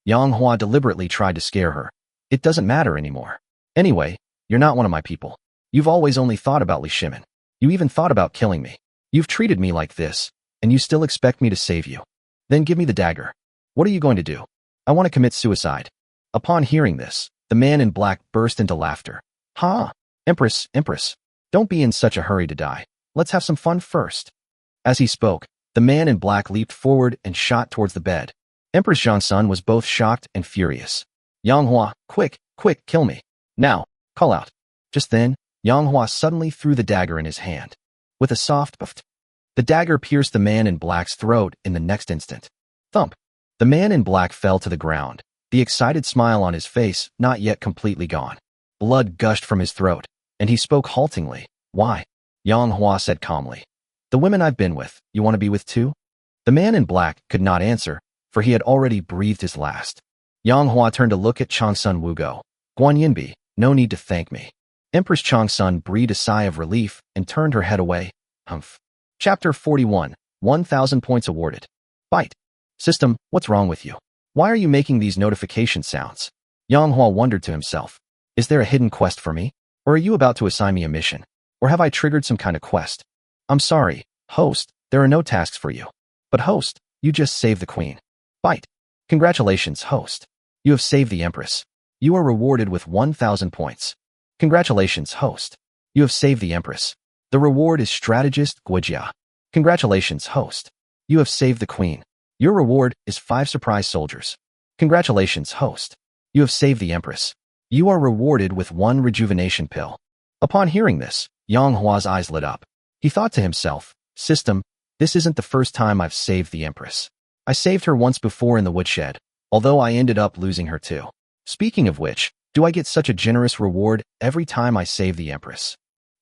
Yang Hua deliberately tried to scare her. It doesn't matter anymore. Anyway, you're not one of my people. You've always only thought about Li Shimin. You even thought about killing me. You've treated me like this, and you still expect me to save you. Then give me the dagger. What are you going to do? I want to commit suicide. Upon hearing this, the man in black burst into laughter. Ha! Empress, don't be in such a hurry to die. Let's have some fun first. As he spoke, the man in black leaped forward and shot towards the bed. Empress Zhongsun was both shocked and furious. Yang Hua, quick, kill me. Now, call out. Just then, Yang Hua suddenly threw the dagger in his hand. With a soft puff, the dagger pierced the man in black's throat in the next instant. Thump! The man in black fell to the ground, the excited smile on his face not yet completely gone. Blood gushed from his throat, and he spoke haltingly. Why? Yang Hua said calmly. The women I've been with, you want to be with too? The man in black could not answer, for he had already breathed his last. Yang Hua turned to look at Changsun Wugo. Guan Yinbi, no need to thank me. Empress Changsun breathed a sigh of relief and turned her head away. Humph. Chapter 41, 1,000 points awarded. Bite. System, what's wrong with you? Why are you making these notification sounds? Yang Hua wondered to himself. Is there a hidden quest for me? Or are you about to assign me a mission? Or have I triggered some kind of quest? I'm sorry, host, there are no tasks for you. But host, you just saved the queen. Bite. Congratulations, host. You have saved the Empress. You are rewarded with 1,000 points. Congratulations, host. You have saved the Empress. The reward is Strategist Guijia. Congratulations, host. You have saved the queen. Your reward is 5 surprise soldiers. Congratulations, host. You have saved the Empress. You are rewarded with 1 rejuvenation pill. Upon hearing this, Yang Hua's eyes lit up. He thought to himself, System, this isn't the first time I've saved the Empress. I saved her once before in the woodshed, although I ended up losing her too. Speaking of which, do I get such a generous reward every time I save the Empress?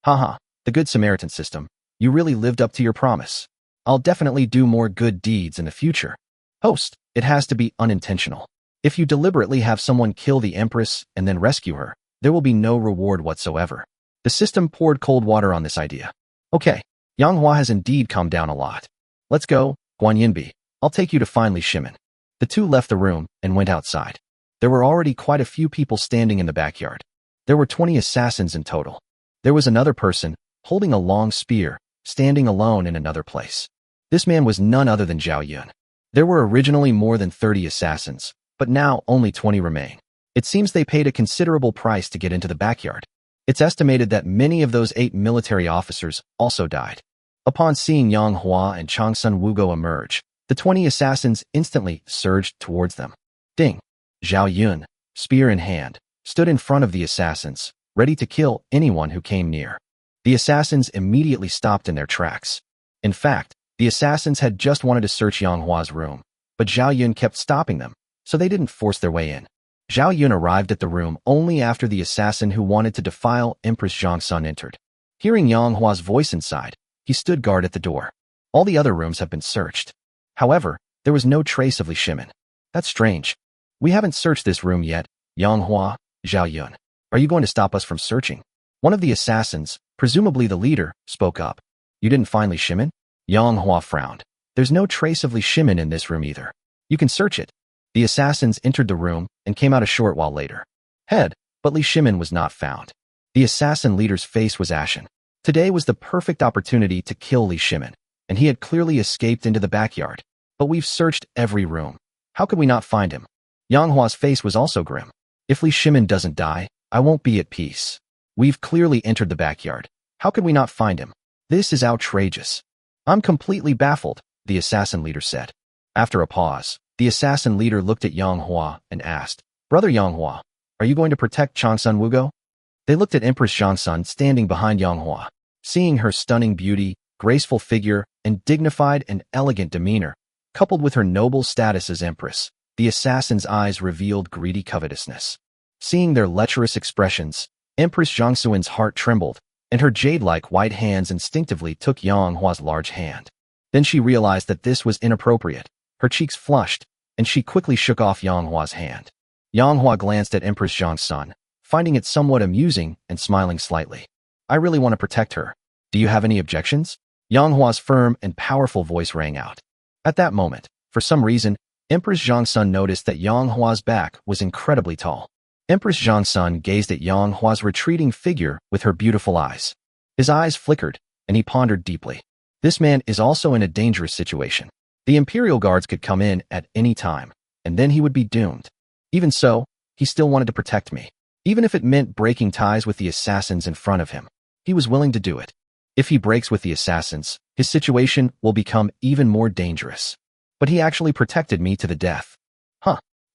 Haha, the Good Samaritan system. You really lived up to your promise. I'll definitely do more good deeds in the future. Host, it has to be unintentional. If you deliberately have someone kill the Empress and then rescue her, there will be no reward whatsoever. The system poured cold water on this idea. Okay, Yang Hua has indeed calmed down a lot. Let's go, Guan Yinbi. I'll take you to find Li Shimin. The two left the room and went outside. There were already quite a few people standing in the backyard. There were 20 assassins in total. There was another person, holding a long spear, standing alone in another place. This man was none other than Zhao Yun. There were originally more than 30 assassins, but now only 20 remain. It seems they paid a considerable price to get into the backyard. It's estimated that many of those 8 military officers also died. Upon seeing Yang Hua and Changsun Wugo emerge, the 20 assassins instantly surged towards them. Ding! Zhao Yun, spear in hand, stood in front of the assassins, ready to kill anyone who came near. The assassins immediately stopped in their tracks. In fact, the assassins had just wanted to search Yang Hua's room, but Zhao Yun kept stopping them, so they didn't force their way in. Zhao Yun arrived at the room only after the assassin who wanted to defile Empress Zhongsun entered. Hearing Yang Hua's voice inside, he stood guard at the door. All the other rooms have been searched. However, there was no trace of Li Shimin. That's strange. We haven't searched this room yet, Yang Hua, Zhao Yun. Are you going to stop us from searching? One of the assassins, presumably the leader, spoke up. You didn't find Li Shimin? Yang Hua frowned. There's no trace of Li Shimin in this room either. You can search it. The assassins entered the room and came out a short while later. But Li Shimin was not found. The assassin leader's face was ashen. Today was the perfect opportunity to kill Li Shimin, and he had clearly escaped into the backyard. But we've searched every room. How could we not find him? Yang Hua's face was also grim. If Li Shimin doesn't die, I won't be at peace. We've clearly entered the backyard. How could we not find him? This is outrageous. I'm completely baffled, the assassin leader said. After a pause, the assassin leader looked at Yang Hua and asked, Brother Yang Hua, are you going to protect Changsun Wugo? They looked at Empress Zhongsun standing behind Yang Hua. Seeing her stunning beauty, graceful figure, and dignified and elegant demeanor, coupled with her noble status as Empress, the assassin's eyes revealed greedy covetousness. Seeing their lecherous expressions, Empress Zhongsun's heart trembled, and her jade-like white hands instinctively took Yang Hua's large hand. Then she realized that this was inappropriate. Her cheeks flushed, and she quickly shook off Yang Hua's hand. Yang Hua glanced at Empress Zhongsun, finding it somewhat amusing and smiling slightly. I really want to protect her. Do you have any objections? Yang Hua's firm and powerful voice rang out. At that moment, for some reason, Empress Zhongsun noticed that Yang Hua's back was incredibly tall. Empress Zhongsun gazed at Yang Hua's retreating figure with her beautiful eyes. His eyes flickered, and he pondered deeply. This man is also in a dangerous situation. The Imperial Guards could come in at any time, and then he would be doomed. Even so, he still wanted to protect me. Even if it meant breaking ties with the assassins in front of him, he was willing to do it. If he breaks with the assassins, his situation will become even more dangerous. But he actually protected me to the death.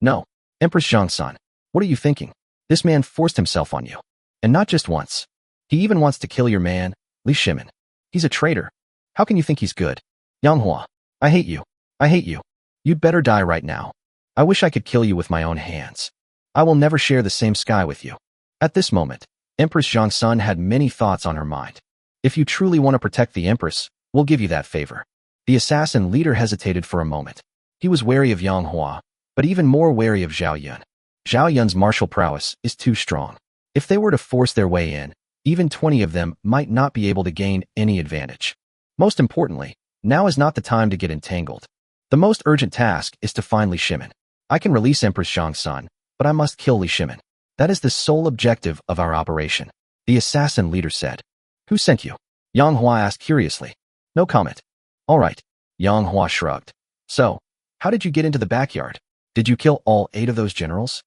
No. Empress Zhongsun, what are you thinking? This man forced himself on you. And not just once. He even wants to kill your man, Li Shimin. He's a traitor. How can you think he's good? Yang Hua, I hate you. I hate you. You'd better die right now. I wish I could kill you with my own hands. I will never share the same sky with you. At this moment, Empress Zhongsun had many thoughts on her mind. If you truly want to protect the Empress, we'll give you that favor. The assassin leader hesitated for a moment. He was wary of Yang Hua, but even more wary of Zhao Yun. Zhao Yun's martial prowess is too strong. If they were to force their way in, even 20 of them might not be able to gain any advantage. Most importantly, now is not the time to get entangled. The most urgent task is to find Li Shimin. I can release Empress Zhongsun, but I must kill Li Shimin. That is the sole objective of our operation, the assassin leader said. Who sent you? Yang Hua asked curiously. No comment. All right. Yang Hua shrugged. So, how did you get into the backyard? Did you kill all 8 of those generals?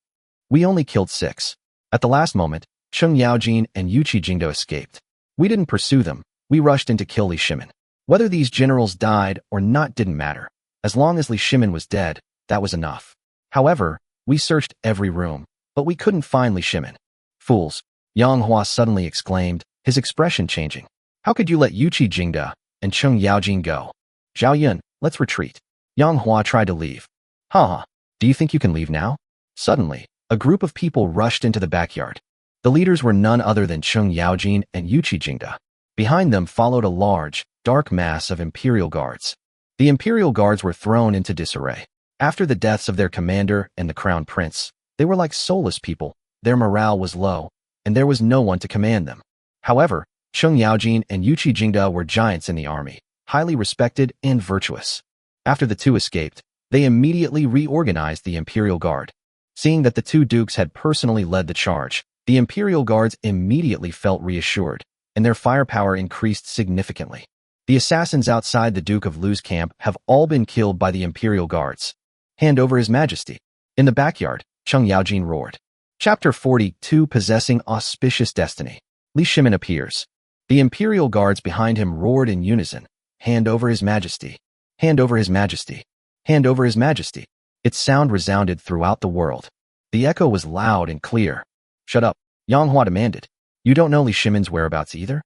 We only killed 6. At the last moment, Cheng Yaojin and Yuqi Jingdo escaped. We didn't pursue them. We rushed in to kill Li Shimin. Whether these generals died or not didn't matter. As long as Li Shimin was dead, that was enough. However, we searched every room, but we couldn't find Li Shimin. Fools, Yang Hua suddenly exclaimed, his expression changing. How could you let Yuqi Jingda and Cheng Yaojin go? Zhao Yun, let's retreat. Yang Hua tried to leave. Do you think you can leave now? Suddenly, a group of people rushed into the backyard. The leaders were none other than Cheng Yaojin and Yuqi Jingda. Behind them followed a large, dark mass of Imperial Guards. The Imperial Guards were thrown into disarray. After the deaths of their commander and the Crown Prince, they were like soulless people. Their morale was low, and there was no one to command them. However, Cheng Yaojin and Yuqi Jingda were giants in the army, highly respected and virtuous. After the two escaped, they immediately reorganized the Imperial Guard. Seeing that the two dukes had personally led the charge, The Imperial Guards immediately felt reassured, and their firepower increased significantly. The assassins outside the Duke of Lu's camp have all been killed by the Imperial Guards. Hand over His Majesty. In the backyard, Cheng Yaojin roared. Chapter 42 Possessing Auspicious Destiny. Li Shimin appears. The Imperial Guards behind him roared in unison. Hand over His Majesty. Hand over His Majesty. Hand over His Majesty. Its sound resounded throughout the world. The echo was loud and clear. Shut up, Yang Hua demanded. You don't know Li Shimin's whereabouts either?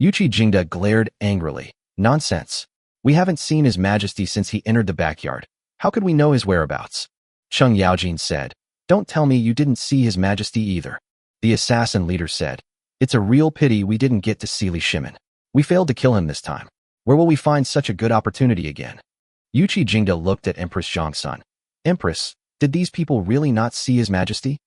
Yuqi Jingda glared angrily. Nonsense. We haven't seen His Majesty since he entered the backyard. How could we know his whereabouts? Cheng Yaojin said. Don't tell me you didn't see His Majesty either. The assassin leader said. It's a real pity we didn't get to see Li Shimin. We failed to kill him this time. Where will we find such a good opportunity again? Yuqi Jingda looked at Empress Zhangsun. Empress, did these people really not see His Majesty?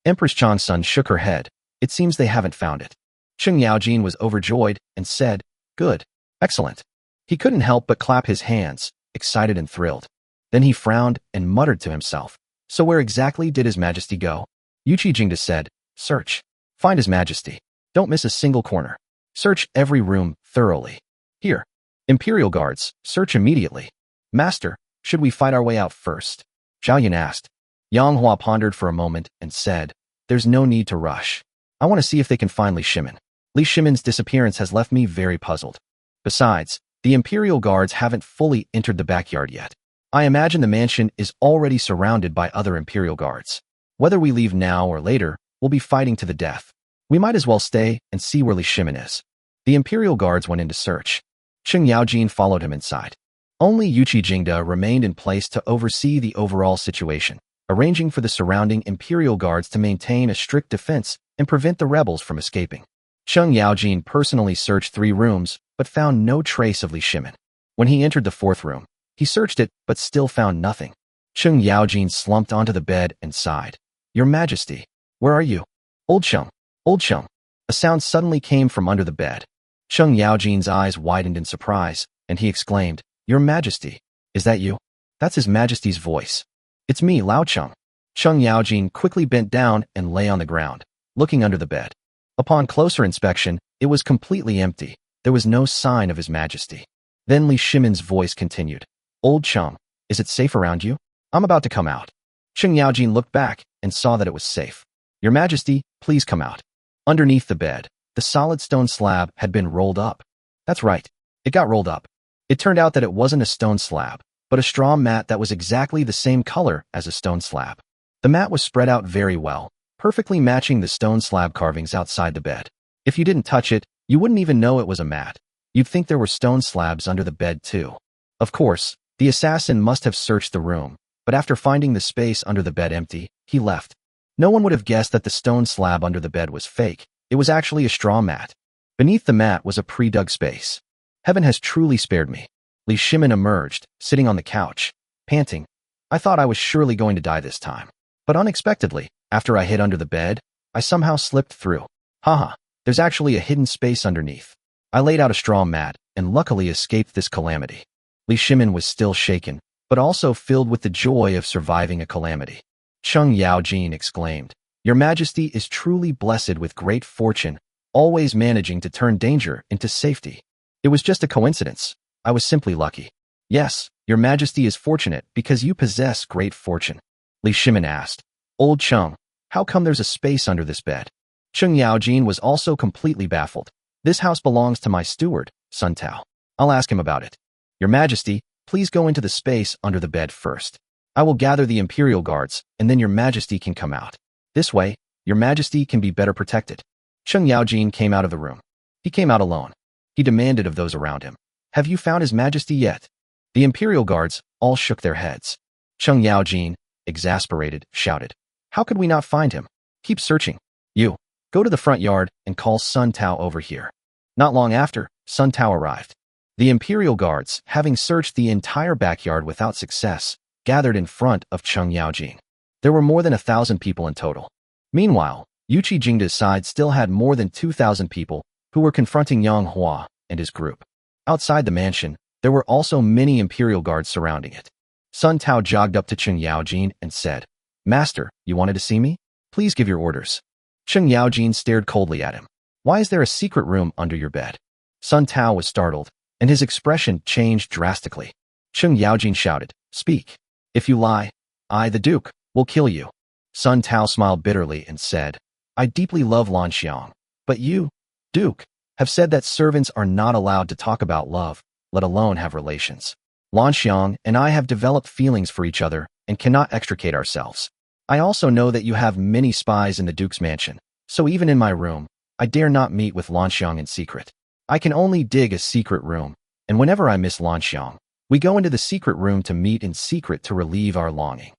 Empress Zhangsun shook her head. It seems they haven't found it. Cheng Yaojin was overjoyed and said, Good. Excellent. He couldn't help but clap his hands, excited and thrilled. Then he frowned and muttered to himself. So where exactly did His Majesty go? Yuqi Jingda said, Search. Find His Majesty. Don't miss a single corner. Search every room thoroughly. Here. Imperial Guards, search immediately. Master, should we fight our way out first? Zhao Yun asked. Yang Hua pondered for a moment and said, There's no need to rush. I want to see if they can find Li Shimin. Li Shimin's disappearance has left me very puzzled. Besides, the Imperial Guards haven't fully entered the backyard yet. I imagine the mansion is already surrounded by other Imperial Guards. Whether we leave now or later, we'll be fighting to the death. We might as well stay and see where Li Shimin is. The Imperial Guards went into search. Cheng Yaojin followed him inside. Only Yuqi Jingda remained in place to oversee the overall situation, arranging for the surrounding Imperial Guards to maintain a strict defense and prevent the rebels from escaping. Cheng Yaojin personally searched 3 rooms, but found no trace of Li Shimin. When he entered the 4th room, he searched it but still found nothing. Cheng Yaojin slumped onto the bed and sighed. Your Majesty, where are you? Old Cheng. Old Cheng. A sound suddenly came from under the bed. Cheng Yaojin's eyes widened in surprise, and he exclaimed, Your Majesty, is that you? That's His Majesty's voice. It's me, Lao Cheng. Cheng Yaojin quickly bent down and lay on the ground, looking under the bed. Upon closer inspection, it was completely empty. There was no sign of His Majesty. Then Li Shimin's voice continued. Old Cheng, is it safe around you? I'm about to come out. Cheng Yaojin looked back and saw that it was safe. Your Majesty, please come out. Underneath the bed, the solid stone slab had been rolled up. That's right. It got rolled up. It turned out that it wasn't a stone slab, but a straw mat that was exactly the same color as a stone slab. The mat was spread out very well, perfectly matching the stone slab carvings outside the bed. If you didn't touch it, you wouldn't even know it was a mat. You'd think there were stone slabs under the bed too. Of course, the assassin must have searched the room, but after finding the space under the bed empty, he left. No one would have guessed that the stone slab under the bed was fake. It was actually a straw mat. Beneath the mat was a pre-dug space. Heaven has truly spared me. Li Shimin emerged, sitting on the couch, panting. I thought I was surely going to die this time. But unexpectedly, after I hid under the bed, I somehow slipped through. Haha, there's actually a hidden space underneath. I laid out a straw mat and luckily escaped this calamity. Li Shimin was still shaken, but also filled with the joy of surviving a calamity. Cheng Yaojin exclaimed, Your Majesty is truly blessed with great fortune, always managing to turn danger into safety. It was just a coincidence. I was simply lucky. Yes, Your Majesty is fortunate because you possess great fortune. Li Shimin asked, Old Cheng, how come there's a space under this bed? Cheng Yaojin was also completely baffled. This house belongs to my steward, Sun Tao. I'll ask him about it. Your Majesty, please go into the space under the bed first. I will gather the Imperial Guards, and then Your Majesty can come out. This way, Your Majesty can be better protected. Cheng Yaojin came out of the room. He came out alone. He demanded of those around him, Have you found His Majesty yet? The Imperial Guards all shook their heads. Cheng Yaojin, exasperated, shouted, How could we not find him? Keep searching. You, go to the front yard and call Sun Tao over here. Not long after, Sun Tao arrived. The Imperial Guards, having searched the entire backyard without success, gathered in front of Cheng Yaojin. There were more than 1,000 people in total. Meanwhile, Yuqi Jingda's side still had more than 2,000 people who were confronting Yang Hua and his group. Outside the mansion, there were also many Imperial Guards surrounding it. Sun Tao jogged up to Cheng Yaojin and said, Master, you wanted to see me? Please give your orders. Cheng Yaojin stared coldly at him. Why is there a secret room under your bed? Sun Tao was startled, and his expression changed drastically. Cheng Yaojin shouted, Speak. If you lie, I, the Duke, will kill you. Sun Tao smiled bitterly and said, I deeply love Lan Xiang, but you, Duke, have said that servants are not allowed to talk about love, let alone have relations. Lan Xiang and I have developed feelings for each other and cannot extricate ourselves. I also know that you have many spies in the Duke's mansion, so even in my room, I dare not meet with Lan Xiang in secret. I can only dig a secret room, and whenever I miss Lan Xiang, we go into the secret room to meet in secret to relieve our longing.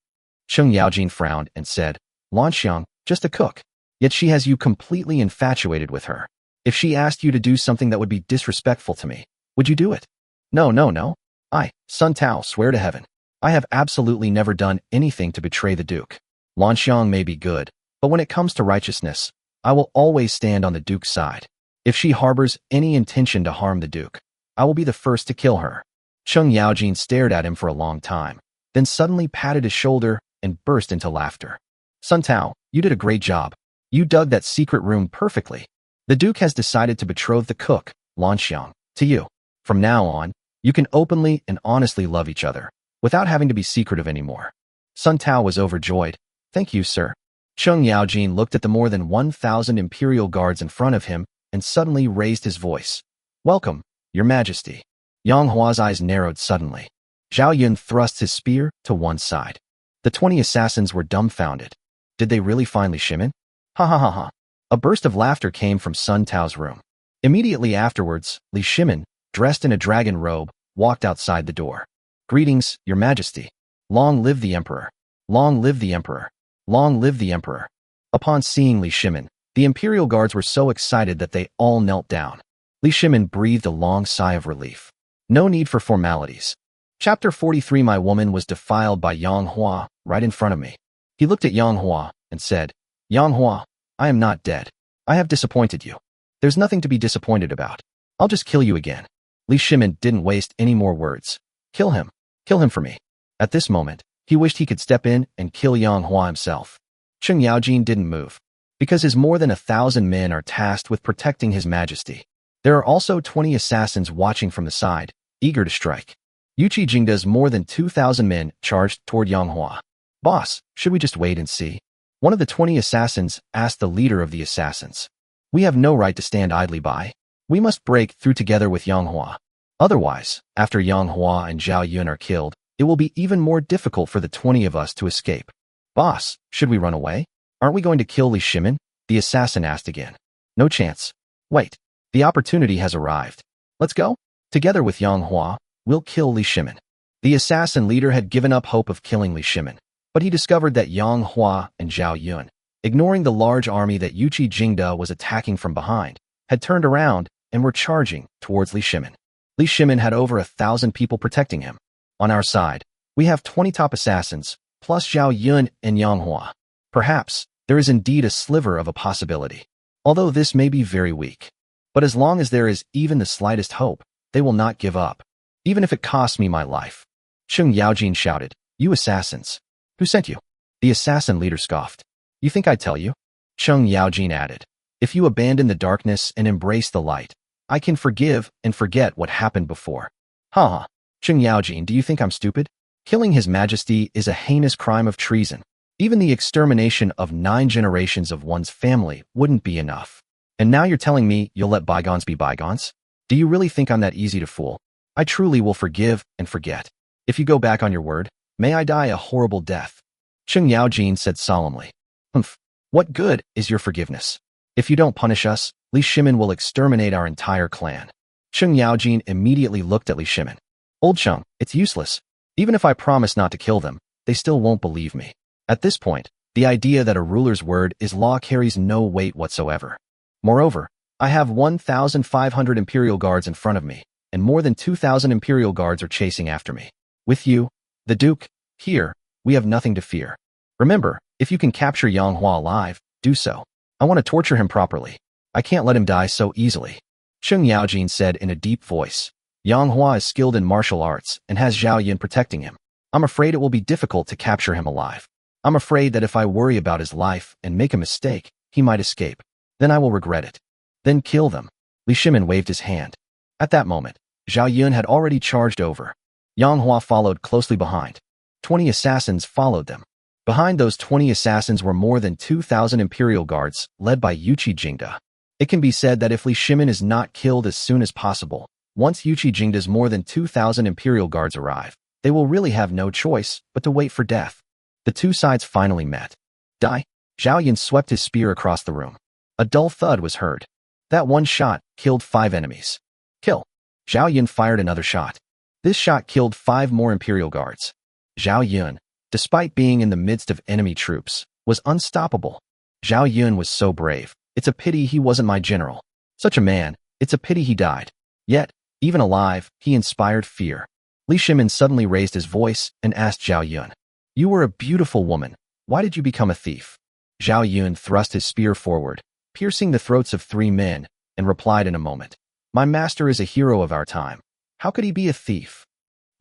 Cheng Yaojin frowned and said, Lan Xiang, just a cook. Yet she has you completely infatuated with her. If she asked you to do something that would be disrespectful to me, would you do it? No. I, Sun Tao, swear to heaven, I have absolutely never done anything to betray the Duke. Lan Xiang may be good, but when it comes to righteousness, I will always stand on the Duke's side. If she harbors any intention to harm the Duke, I will be the first to kill her. Cheng Yaojin stared at him for a long time, then suddenly patted his shoulder and burst into laughter. Sun Tao, you did a great job. You dug that secret room perfectly. The Duke has decided to betroth the cook, Lan Xiang, to you. From now on, you can openly and honestly love each other, without having to be secretive anymore. Sun Tao was overjoyed. Thank you, sir. Cheng Yaojin looked at the more than 1,000 imperial guards in front of him and suddenly raised his voice. Welcome, your majesty. Yang Hua's eyes narrowed suddenly. Zhao Yun thrust his spear to one side. The 20 assassins were dumbfounded. Did they really find Li Shimin? Ha ha ha ha. A burst of laughter came from Sun Tao's room. Immediately afterwards, Li Shimin, dressed in a dragon robe, walked outside the door. Greetings, your majesty. Long live the emperor. Long live the emperor. Long live the emperor. Upon seeing Li Shimin, the imperial guards were so excited that they all knelt down. Li Shimin breathed a long sigh of relief. No need for formalities. Chapter 43. My woman was defiled by Yang Hua right in front of me. He looked at Yang Hua and said, Yang Hua, I am not dead. I have disappointed you. There's nothing to be disappointed about. I'll just kill you again. Li Shimin didn't waste any more words. Kill him. Kill him for me. At this moment, he wished he could step in and kill Yang Hua himself. Cheng Yaojin didn't move, because his more than 1,000 men are tasked with protecting his majesty. There are also 20 assassins watching from the side, eager to strike. Yuqi Jingda's more than 2,000 men charged toward Yang Hua. Boss, should we just wait and see? One of the 20 assassins asked the leader of the assassins. We have no right to stand idly by. We must break through together with Yang Hua. Otherwise, after Yang Hua and Zhao Yun are killed, it will be even more difficult for the 20 of us to escape. Boss, should we run away? Aren't we going to kill Li Shimin? The assassin asked again. No chance. Wait. The opportunity has arrived. Let's go. Together with Yang Hua, we'll kill Li Shimin. The assassin leader had given up hope of killing Li Shimin, but he discovered that Yang Hua and Zhao Yun, ignoring the large army that Yuqi Jingda was attacking from behind, had turned around and were charging towards Li Shimin. Li Shimin had over 1,000 people protecting him. On our side, we have 20 top assassins, plus Zhao Yun and Yang Hua. Perhaps, there is indeed a sliver of a possibility, although this may be very weak. But as long as there is even the slightest hope, they will not give up, even if it costs me my life. Cheng Yaojin shouted, You assassins! Who sent you? The assassin leader scoffed. You think I'd tell you? Cheng Yaojin added, If you abandon the darkness and embrace the light, I can forgive and forget what happened before. Ha ha. Cheng Yaojin, do you think I'm stupid? Killing His Majesty is a heinous crime of treason. Even the extermination of 9 generations of one's family wouldn't be enough. And now you're telling me you'll let bygones be bygones? Do you really think I'm that easy to fool? I truly will forgive and forget. If you go back on your word, may I die a horrible death. Cheng Yaojin said solemnly. Humph. What good is your forgiveness? If you don't punish us, Li Shimin will exterminate our entire clan. Cheng Yaojin immediately looked at Li Shimin. Old Cheng, it's useless. Even if I promise not to kill them, they still won't believe me. At this point, the idea that a ruler's word is law carries no weight whatsoever. Moreover, I have 1,500 Imperial Guards in front of me, and more than 2,000 Imperial Guards are chasing after me. With you, the Duke, here, we have nothing to fear. Remember, if you can capture Yang Hua alive, do so. I want to torture him properly. I can't let him die so easily. Cheng Yaojin said in a deep voice. Yang Hua is skilled in martial arts and has Zhao Yun protecting him. I'm afraid it will be difficult to capture him alive. I'm afraid that if I worry about his life and make a mistake, he might escape. Then I will regret it. Then kill them. Li Shimin waved his hand. At that moment, Zhao Yun had already charged over. Yang Hua followed closely behind. 20 assassins followed them. Behind those 20 assassins were more than 2,000 Imperial Guards, led by Yuqi Jingda. It can be said that if Li Shimin is not killed as soon as possible, once Yuqi Jingda's more than 2,000 Imperial Guards arrive, they will really have no choice but to wait for death. The two sides finally met. Die! Zhao Yun swept his spear across the room. A dull thud was heard. That one shot killed 5 enemies. Kill! Zhao Yun fired another shot. This shot killed 5 more Imperial Guards. Zhao Yun, despite being in the midst of enemy troops, was unstoppable. Zhao Yun was so brave. It's a pity he wasn't my general. Such a man, it's a pity he died. Yet, even alive, he inspired fear. Li Shimin suddenly raised his voice and asked Zhao Yun, "You were a beautiful woman. Why did you become a thief?" Zhao Yun thrust his spear forward, piercing the throats of 3 men, and replied in a moment, "My master is a hero of our time. How could he be a thief?"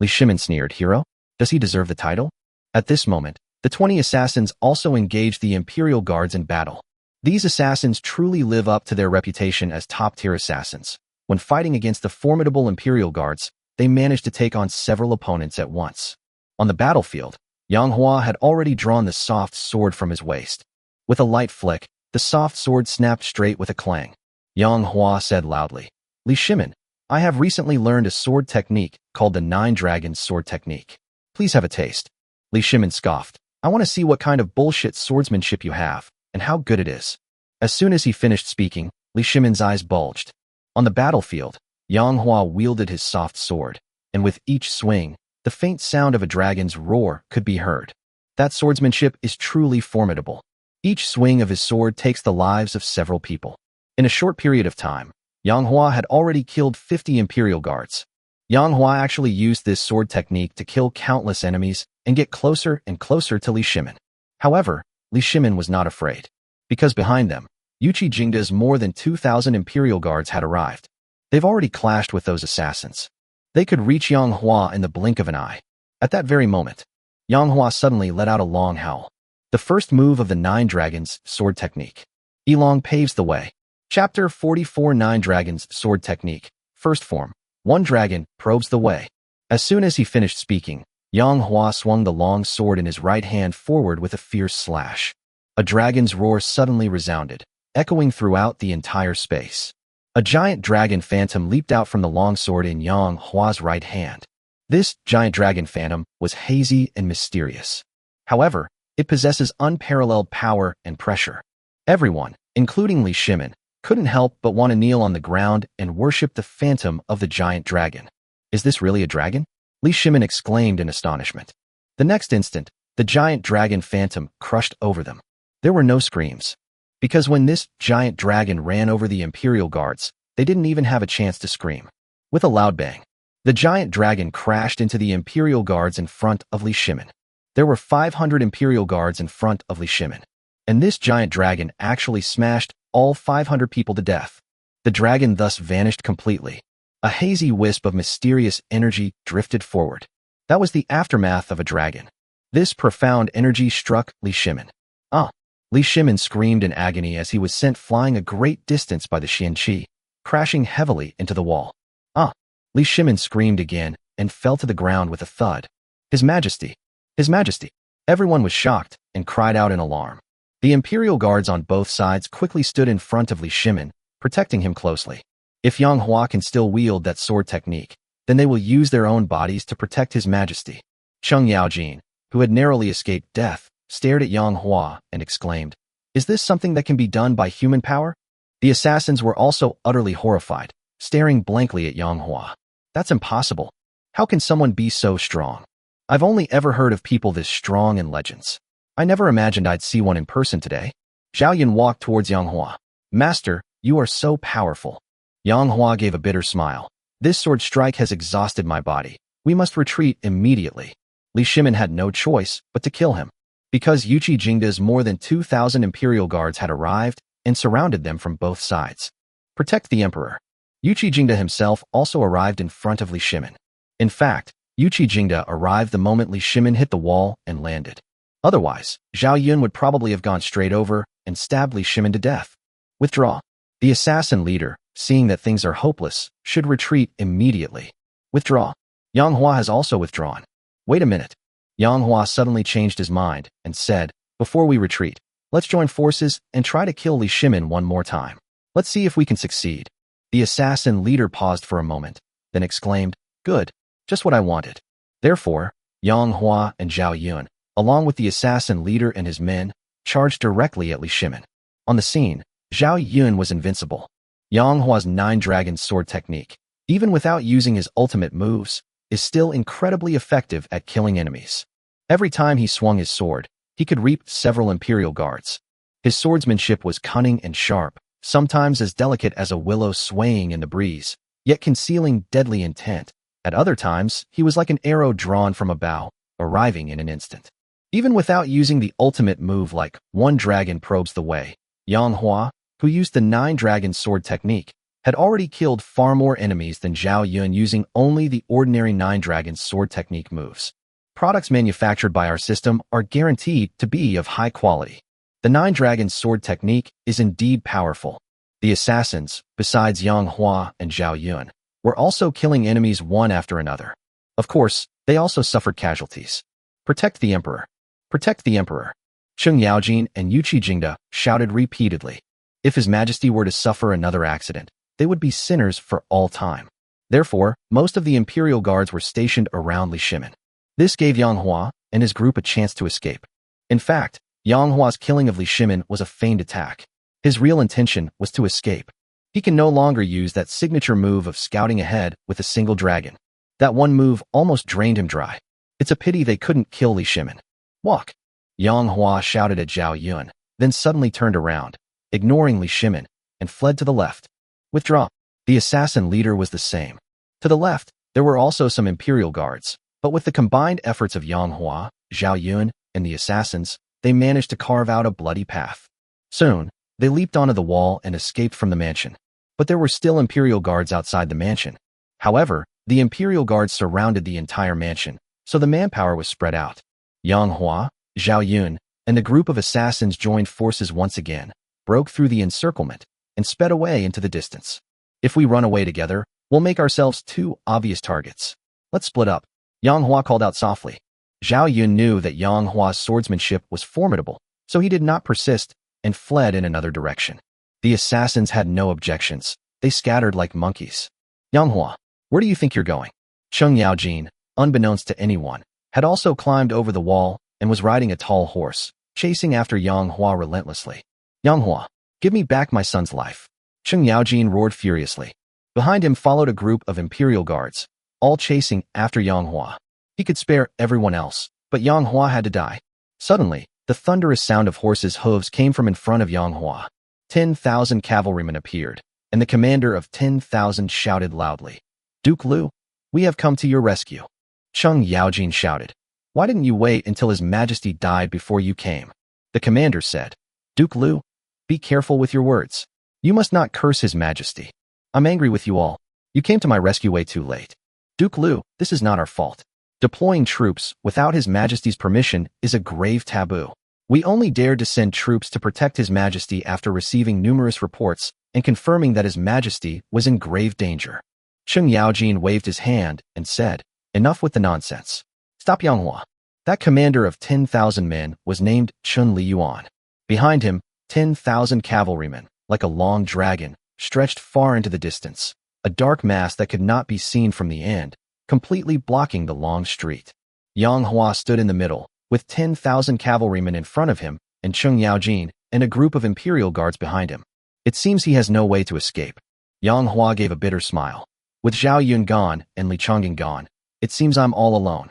Li Shimin sneered, "Hero? Does he deserve the title?" At this moment, the 20 assassins also engaged the Imperial Guards in battle. These assassins truly live up to their reputation as top-tier assassins. When fighting against the formidable Imperial Guards, they managed to take on several opponents at once. On the battlefield, Yang Hua had already drawn the soft sword from his waist. With a light flick, the soft sword snapped straight with a clang. Yang Hua said loudly, "Li Shimin, I have recently learned a sword technique called the 9 Dragons sword technique. Please have a taste." Li Shimin scoffed, "I want to see what kind of bullshit swordsmanship you have, and how good it is." As soon as he finished speaking, Li Shimin's eyes bulged. On the battlefield, Yang Hua wielded his soft sword, and with each swing, the faint sound of a dragon's roar could be heard. That swordsmanship is truly formidable. Each swing of his sword takes the lives of several people. In a short period of time, Yang Hua had already killed 50 Imperial Guards. Yang Hua actually used this sword technique to kill countless enemies and get closer and closer to Li Shimin. However, Li Shimin was not afraid, because behind them, Yuqi Jingda's more than 2,000 Imperial Guards had arrived. They've already clashed with those assassins. They could reach Yang Hua in the blink of an eye. At that very moment, Yang Hua suddenly let out a long howl. The first move of the 9 Dragons sword technique. Elong paves the way. Chapter 44 9 Dragons sword technique. First form. 1 dragon probes the way. As soon as he finished speaking, Yang Hua swung the long sword in his right hand forward with a fierce slash. A dragon's roar suddenly resounded, echoing throughout the entire space. A giant dragon phantom leaped out from the long sword in Yang Hua's right hand. This giant dragon phantom was hazy and mysterious. However, it possesses unparalleled power and pressure. Everyone, including Li Shimin, couldn't help but want to kneel on the ground and worship the phantom of the giant dragon. "Is this really a dragon?" Li Shimin exclaimed in astonishment. The next instant, the giant dragon phantom crushed over them. There were no screams, because when this giant dragon ran over the Imperial Guards, they didn't even have a chance to scream. With a loud bang, the giant dragon crashed into the Imperial Guards in front of Li Shimin. There were 500 Imperial Guards in front of Li Shimin, and this giant dragon actually smashed all 500 people to death. The dragon thus vanished completely. A hazy wisp of mysterious energy drifted forward. That was the aftermath of a dragon. This profound energy struck Li Shimin. "Ah!" Li Shimin screamed in agony as he was sent flying a great distance by the Xianqi, crashing heavily into the wall. "Ah!" Li Shimin screamed again and fell to the ground with a thud. "His Majesty! His Majesty!" Everyone was shocked and cried out in alarm. The Imperial Guards on both sides quickly stood in front of Li Shimin, protecting him closely. If Yang Hua can still wield that sword technique, then they will use their own bodies to protect His Majesty. Cheng Yaojin, who had narrowly escaped death, stared at Yang Hua and exclaimed, "Is this something that can be done by human power?" The assassins were also utterly horrified, staring blankly at Yang Hua. "That's impossible. How can someone be so strong? I've only ever heard of people this strong in legends. I never imagined I'd see one in person today." Zhao Yun walked towards Yang Hua. "Master, you are so powerful." Yang Hua gave a bitter smile. "This sword strike has exhausted my body. We must retreat immediately." Li Shimin had no choice but to kill him, because Yuqi Jingda's more than 2,000 Imperial Guards had arrived and surrounded them from both sides. Protect the Emperor. Yuqi Jingda himself also arrived in front of Li Shimin. In fact, Yuqi Jingda arrived the moment Li Shimin hit the wall and landed. Otherwise, Zhao Yun would probably have gone straight over and stabbed Li Shimin to death. Withdraw. The assassin leader, seeing that things are hopeless, should retreat immediately. Withdraw. Yang Hua has also withdrawn. Wait a minute. Yang Hua suddenly changed his mind and said, before we retreat, let's join forces and try to kill Li Shimin one more time. Let's see if we can succeed. The assassin leader paused for a moment, then exclaimed, good, just what I wanted. Therefore, Yang Hua and Zhao Yun, along with the assassin leader and his men, charged directly at Li Shimin. On the scene, Zhao Yun was invincible. Yang Hua's nine-dragon sword technique, even without using his ultimate moves, is still incredibly effective at killing enemies. Every time he swung his sword, he could reap several imperial guards. His swordsmanship was cunning and sharp, sometimes as delicate as a willow swaying in the breeze, yet concealing deadly intent. At other times, he was like an arrow drawn from a bow, arriving in an instant. Even without using the ultimate move like one dragon probes the way, Yang Hua, who used the nine-dragon sword technique, had already killed far more enemies than Zhao Yun using only the ordinary nine-dragon sword technique moves. Products manufactured by our system are guaranteed to be of high quality. The nine-dragon sword technique is indeed powerful. The assassins, besides Yang Hua and Zhao Yun, were also killing enemies one after another. Of course, they also suffered casualties. Protect the Emperor. Protect the Emperor. Cheng Yaojin and Yuqi Jingda shouted repeatedly. If His Majesty were to suffer another accident, they would be sinners for all time. Therefore, most of the imperial guards were stationed around Li Shimin. This gave Yang Hua and his group a chance to escape. In fact, Yang Hua's killing of Li Shimin was a feigned attack. His real intention was to escape. He can no longer use that signature move of scouting ahead with a single dragon. That one move almost drained him dry. It's a pity they couldn't kill Li Shimin. Walk. Yang Hua shouted at Zhao Yun, then suddenly turned around, ignoring Li Shimin, and fled to the left. Withdraw. The assassin leader was the same. To the left, there were also some imperial guards, but with the combined efforts of Yang Hua, Zhao Yun, and the assassins, they managed to carve out a bloody path. Soon, they leaped onto the wall and escaped from the mansion. But there were still imperial guards outside the mansion. However, the imperial guards surrounded the entire mansion, so the manpower was spread out. Yang Hua, Zhao Yun, and the group of assassins joined forces once again, broke through the encirclement, and sped away into the distance. If we run away together, we'll make ourselves two obvious targets. Let's split up. Yang Hua called out softly. Zhao Yun knew that Yang Hua's swordsmanship was formidable, so he did not persist and fled in another direction. The assassins had no objections. They scattered like monkeys. Yang Hua, where do you think you're going? Cheng Yaojin, unbeknownst to anyone, had also climbed over the wall and was riding a tall horse, chasing after Yang Hua relentlessly. Yang Hua, give me back my son's life. Cheng Yaojin roared furiously. Behind him followed a group of imperial guards, all chasing after Yang Hua. He could spare everyone else, but Yang Hua had to die. Suddenly, the thunderous sound of horses' hooves came from in front of Yang Hua. 10,000 cavalrymen appeared, and the commander of 10,000 shouted loudly, Duke Lu, we have come to your rescue. Cheng Yaojin shouted, why didn't you wait until His Majesty died before you came? The commander said, Duke Lu, be careful with your words. You must not curse His Majesty. I'm angry with you all. You came to my rescue way too late. Duke Lu, this is not our fault. Deploying troops without His Majesty's permission is a grave taboo. We only dared to send troops to protect His Majesty after receiving numerous reports and confirming that His Majesty was in grave danger. Cheng Yaojin waved his hand and said, enough with the nonsense. Stop Yang Hua. That commander of 10,000 men was named Chun Li Yuan. Behind him, 10,000 cavalrymen, like a long dragon, stretched far into the distance, a dark mass that could not be seen from the end, completely blocking the long street. Yang Hua stood in the middle, with 10,000 cavalrymen in front of him, and Cheng Yaojin and a group of imperial guards behind him. It seems he has no way to escape. Yang Hua gave a bitter smile. With Zhao Yun gone and Li Chongying gone, it seems I'm all alone.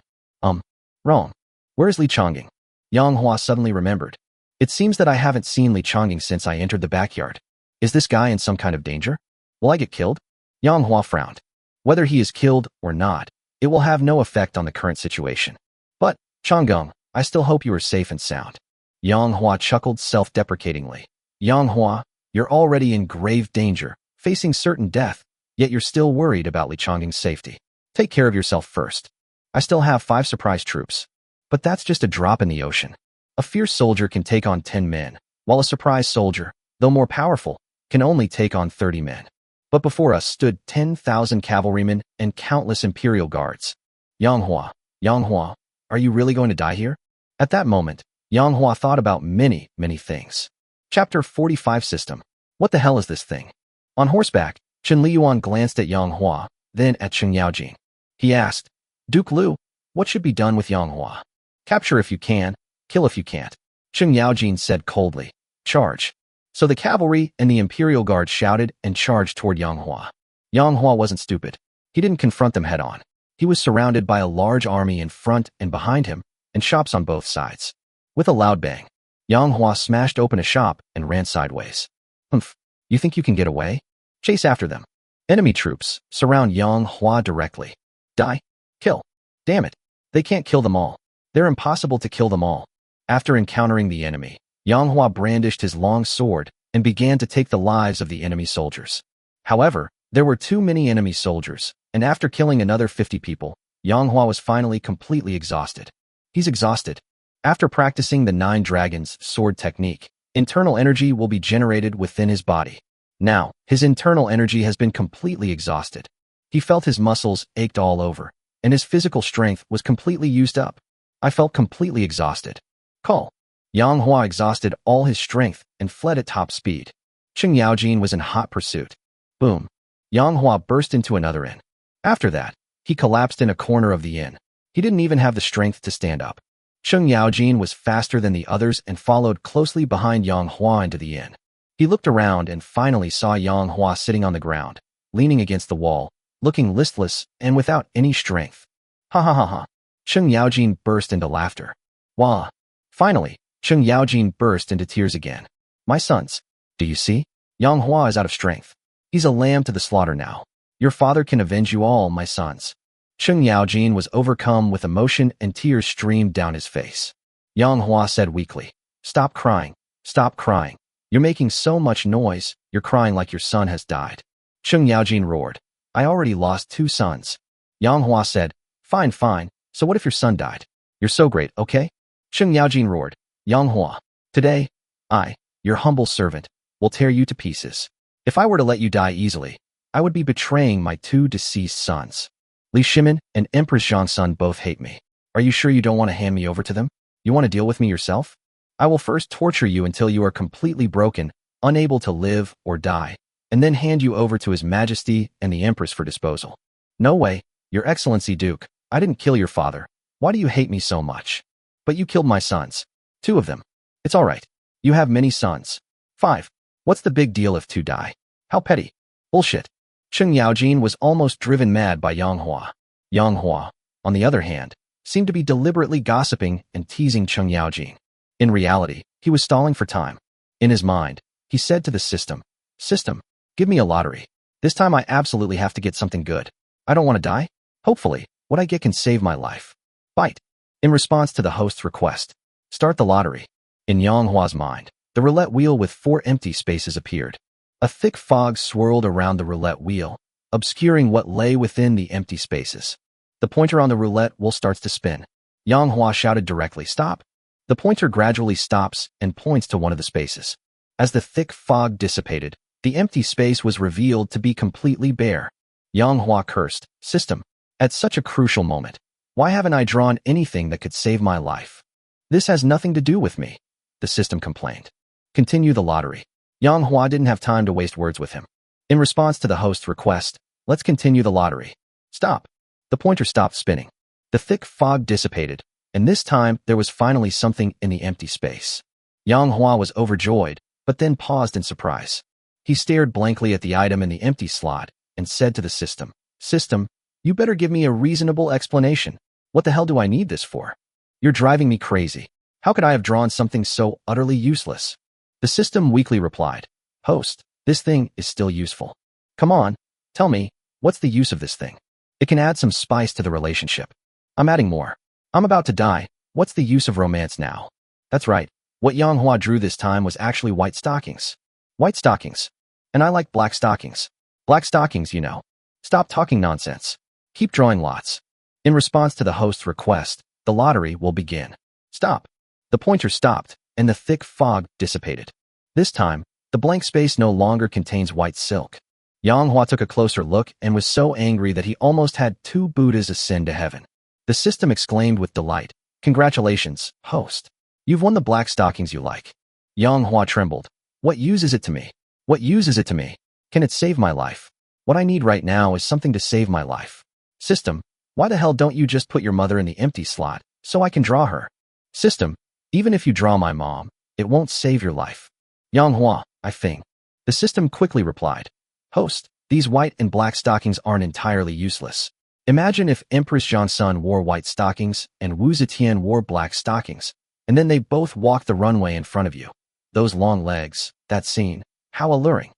Wrong. Where's Li Chongying? Yang Hua suddenly remembered. It seems that I haven't seen Li Chongying since I entered the backyard. Is this guy in some kind of danger? Will I get killed? Yang Hua frowned. Whether he is killed or not, it will have no effect on the current situation. But, Changong, I still hope you are safe and sound. Yang Hua chuckled self-deprecatingly. Yang Hua, you're already in grave danger, facing certain death, yet you're still worried about Li Chongying's safety. Take care of yourself first. I still have 5 surprise troops. But that's just a drop in the ocean. A fierce soldier can take on 10 men, while a surprise soldier, though more powerful, can only take on 30 men. But before us stood 10,000 cavalrymen and countless imperial guards. Yang Hua, are you really going to die here? At that moment, Yang Hua thought about many things. Chapter 45 System. What the hell is this thing? On horseback, Chen Liyuan glanced at Yang Hua, then at Cheng Yaojin. He asked, Duke Liu, what should be done with Yang Hua? Capture if you can, kill if you can't. Cheng Yaojin said coldly, charge. So the cavalry and the imperial guard shouted and charged toward Yang Hua. Yang Hua wasn't stupid. He didn't confront them head-on. He was surrounded by a large army in front and behind him, and shops on both sides. With a loud bang, Yang Hua smashed open a shop and ran sideways. Humph, you think you can get away? Chase after them. Enemy troops surround Yang Hua directly. Die. Kill. Damn it. They can't kill them all. They're impossible to kill them all. After encountering the enemy, Yang Hua brandished his long sword and began to take the lives of the enemy soldiers. However, there were too many enemy soldiers, and after killing another 50 people, Yang Hua was finally completely exhausted. He's exhausted. After practicing the 9 dragons sword technique, internal energy will be generated within his body. Now, his internal energy has been completely exhausted. He felt his muscles ached all over, and his physical strength was completely used up. I felt completely exhausted. Call. Yang Hua exhausted all his strength and fled at top speed. Cheng Yaojin was in hot pursuit. Boom. Yang Hua burst into another inn. After that, he collapsed in a corner of the inn. He didn't even have the strength to stand up. Cheng Yaojin was faster than the others and followed closely behind Yang Hua into the inn. He looked around and finally saw Yang Hua sitting on the ground, leaning against the wall, looking listless and without any strength. Ha ha ha ha. Cheng Yaojin burst into laughter. Wah. Finally, Cheng Yaojin burst into tears again. My sons, do you see? Yang Hua is out of strength. He's a lamb to the slaughter now. Your father can avenge you all, my sons. Cheng Yaojin was overcome with emotion and tears streamed down his face. Yang Hua said weakly, Stop crying. Stop crying. You're making so much noise, you're crying like your son has died. Cheng Yaojin roared. I already lost 2 sons. Yang Hua said, Fine. So what if your son died? You're so great, okay? Cheng Yaojin roared. Yang Hua, today, I, your humble servant, will tear you to pieces. If I were to let you die easily, I would be betraying my 2 deceased sons. Li Shimin and Empress Zhang's son both hate me. Are you sure you don't want to hand me over to them? You want to deal with me yourself? I will first torture you until you are completely broken, unable to live or die, and then hand you over to His Majesty and the Empress for disposal. No way, Your Excellency Duke, I didn't kill your father. Why do you hate me so much? But you killed my sons. 2 of them. It's all right. You have many sons. 5. What's the big deal if 2 die? How petty. Bullshit. Cheng Yaojin was almost driven mad by Yang Hua. Yang Hua, on the other hand, seemed to be deliberately gossiping and teasing Cheng Yaojin. In reality, he was stalling for time. In his mind, he said to the system, System, give me a lottery. This time I absolutely have to get something good. I don't want to die. Hopefully, what I get can save my life. Bite. In response to the host's request, start the lottery. In Yang Hua's mind, the roulette wheel with 4 empty spaces appeared. A thick fog swirled around the roulette wheel, obscuring what lay within the empty spaces. The pointer on the roulette wheel starts to spin. Yang Hua shouted directly, Stop. The pointer gradually stops and points to one of the spaces. As the thick fog dissipated, the empty space was revealed to be completely bare. Yang Hua cursed, System, at such a crucial moment, why haven't I drawn anything that could save my life? This has nothing to do with me, the system complained. Continue the lottery. Yang Hua didn't have time to waste words with him. In response to the host's request, let's continue the lottery. Stop. The pointer stopped spinning. The thick fog dissipated, and this time there was finally something in the empty space. Yang Hua was overjoyed, but then paused in surprise. He stared blankly at the item in the empty slot and said to the system, System, you better give me a reasonable explanation. What the hell do I need this for? You're driving me crazy. How could I have drawn something so utterly useless? The system weakly replied, Host, this thing is still useful. Come on, tell me, what's the use of this thing? It can add some spice to the relationship. I'm adding more. I'm about to die. What's the use of romance now? That's right. What Yang Hua drew this time was actually white stockings. White stockings. And I like black stockings. Black stockings, you know. Stop talking nonsense. Keep drawing lots. In response to the host's request, the lottery will begin. Stop. The pointer stopped, and the thick fog dissipated. This time, the blank space no longer contains white silk. Yang Hua took a closer look and was so angry that he almost had 2 Buddhas ascend to heaven. The system exclaimed with delight, "Congratulations, host. You've won the black stockings you like." Yang Hua trembled. "What use is it to me? What use is it to me? Can it save my life? What I need right now is something to save my life. System, why the hell don't you just put your mother in the empty slot, so I can draw her? System, even if you draw my mom, it won't save your life." Yang Hua, I think. The system quickly replied, "Host, these white and black stockings aren't entirely useless. Imagine if Empress Johnsun wore white stockings and Wu Zetian wore black stockings, and then they both walked the runway in front of you. Those long legs, that scene, how alluring."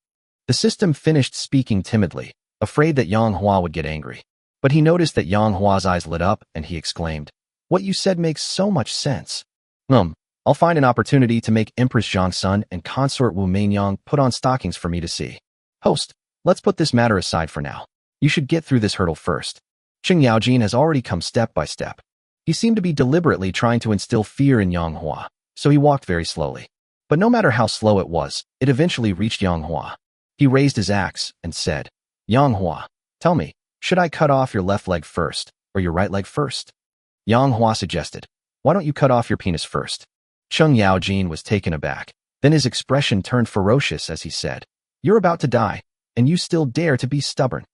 The system finished speaking timidly, afraid that Yang Hua would get angry. But he noticed that Yang Hua's eyes lit up and he exclaimed, "What you said makes so much sense. I'll find an opportunity to make Empress Johnsun and consort Wu Mainyang put on stockings for me to see. Host, let's put this matter aside for now. You should get through this hurdle first." Cheng Yaojin has already come step by step. He seemed to be deliberately trying to instill fear in Yang Hua, so he walked very slowly. But no matter how slow it was, it eventually reached Yang Hua. He raised his axe and said, "Yang Hua, tell me, should I cut off your left leg first, or your right leg first?" Yang Hua suggested, "Why don't you cut off your penis first?" Cheng Yaojin was taken aback. Then his expression turned ferocious as he said, "You're about to die, and you still dare to be stubborn."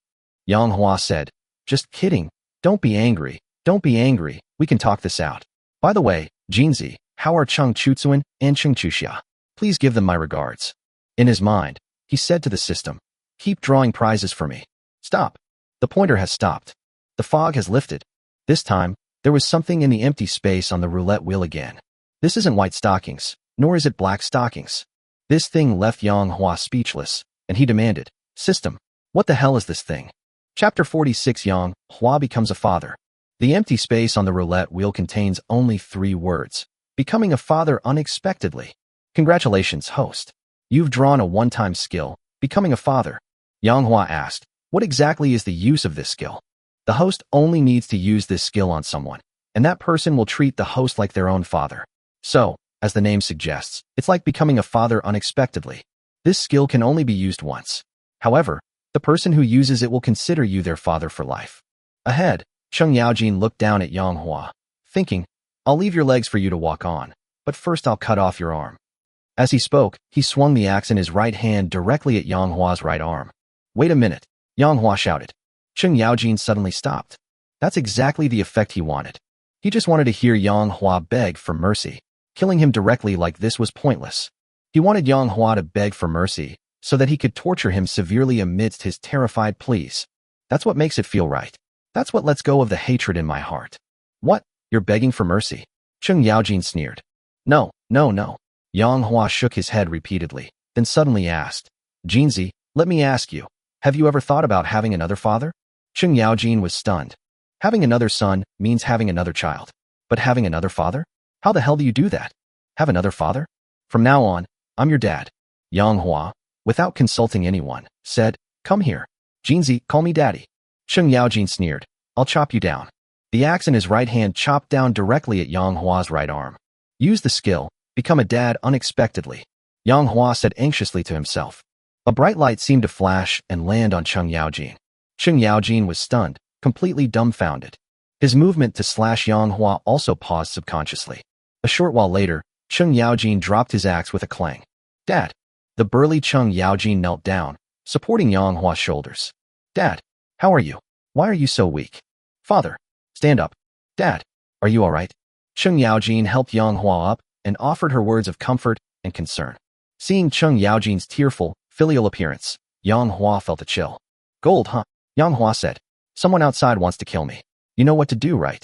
Yang Hua said, "Just kidding. Don't be angry. Don't be angry. We can talk this out. By the way, Jinzi, how are Cheng Chutsuan and Cheng Chuxia? Please give them my regards." In his mind, he said to the system, "Keep drawing prizes for me. Stop." The pointer has stopped. The fog has lifted. This time, there was something in the empty space on the roulette wheel again. This isn't white stockings, nor is it black stockings. This thing left Yang Hua speechless, and he demanded, "System, what the hell is this thing?" Chapter 46 Yang Hua becomes a father. The empty space on the roulette wheel contains only 3 words. Becoming a father unexpectedly. Congratulations, host. You've drawn a one-time skill, becoming a father. Yang Hua asked, "What exactly is the use of this skill?" The host only needs to use this skill on someone, and that person will treat the host like their own father. So, as the name suggests, it's like becoming a father unexpectedly. This skill can only be used once. However, the person who uses it will consider you their father for life. Ahead, Cheng Yaojin looked down at Yang Hua, thinking, "I'll leave your legs for you to walk on, but first I'll cut off your arm." As he spoke, he swung the axe in his right hand directly at Yang Hua's right arm. "Wait a minute," Yang Hua shouted. Cheng Yaojin suddenly stopped. That's exactly the effect he wanted. He just wanted to hear Yang Hua beg for mercy. Killing him directly like this was pointless. He wanted Yang Hua to beg for mercy, so that he could torture him severely amidst his terrified pleas. That's what makes it feel right. That's what lets go of the hatred in my heart. "What? You're begging for mercy?" Cheng Yaojin sneered. No. Yang Hua shook his head repeatedly, then suddenly asked, "Jinzi, let me ask you, have you ever thought about having another father?" Cheng Yaojin was stunned. Having another son means having another child. But having another father? How the hell do you do that? Have another father? "From now on, I'm your dad." Yang Hua, without consulting anyone, said, "Come here. Jinzi, call me daddy." Cheng Yaojin sneered, "I'll chop you down." The axe in his right hand chopped down directly at Yang Hua's right arm. Use the skill, become a dad unexpectedly. Yang Hua said anxiously to himself. A bright light seemed to flash and land on Cheng Yaojin. Cheng Yaojin was stunned, completely dumbfounded. His movement to slash Yang Hua also paused subconsciously. A short while later, Cheng Yaojin dropped his axe with a clang. "Dad." The burly Cheng Yaojin knelt down, supporting Yang Hua's shoulders. "Dad, how are you? Why are you so weak?" "Father, stand up." "Dad, are you all right?" Cheng Yaojin helped Yang Hua up and offered her words of comfort and concern. Seeing Cheng Yaojin's tearful, filial appearance, Yang Hua felt a chill. "Gold, huh?" Yang Hua said. "Someone outside wants to kill me. You know what to do, right?"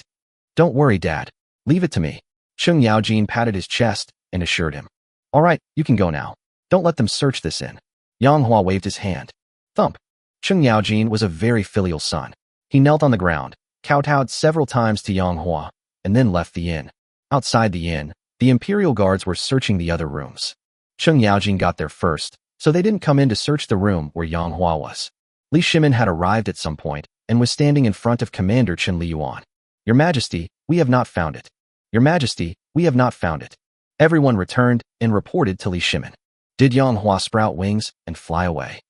"Don't worry, Dad. Leave it to me." Cheng Yaojin patted his chest and assured him. "All right, you can go now. Don't let them search this in." Yang Hua waved his hand. Thump. Cheng Yaojin was a very filial son. He knelt on the ground, kowtowed several times to Yang Hua, and then left the inn. Outside the inn, the Imperial Guards were searching the other rooms. Cheng Yaojin got there first, so they didn't come in to search the room where Yang Hua was. Li Shimin had arrived at some point and was standing in front of Commander Chen Liyuan. "Your Majesty, we have not found it. Your Majesty, we have not found it." Everyone returned and reported to Li Shimin. Did Yang Hua sprout wings and fly away?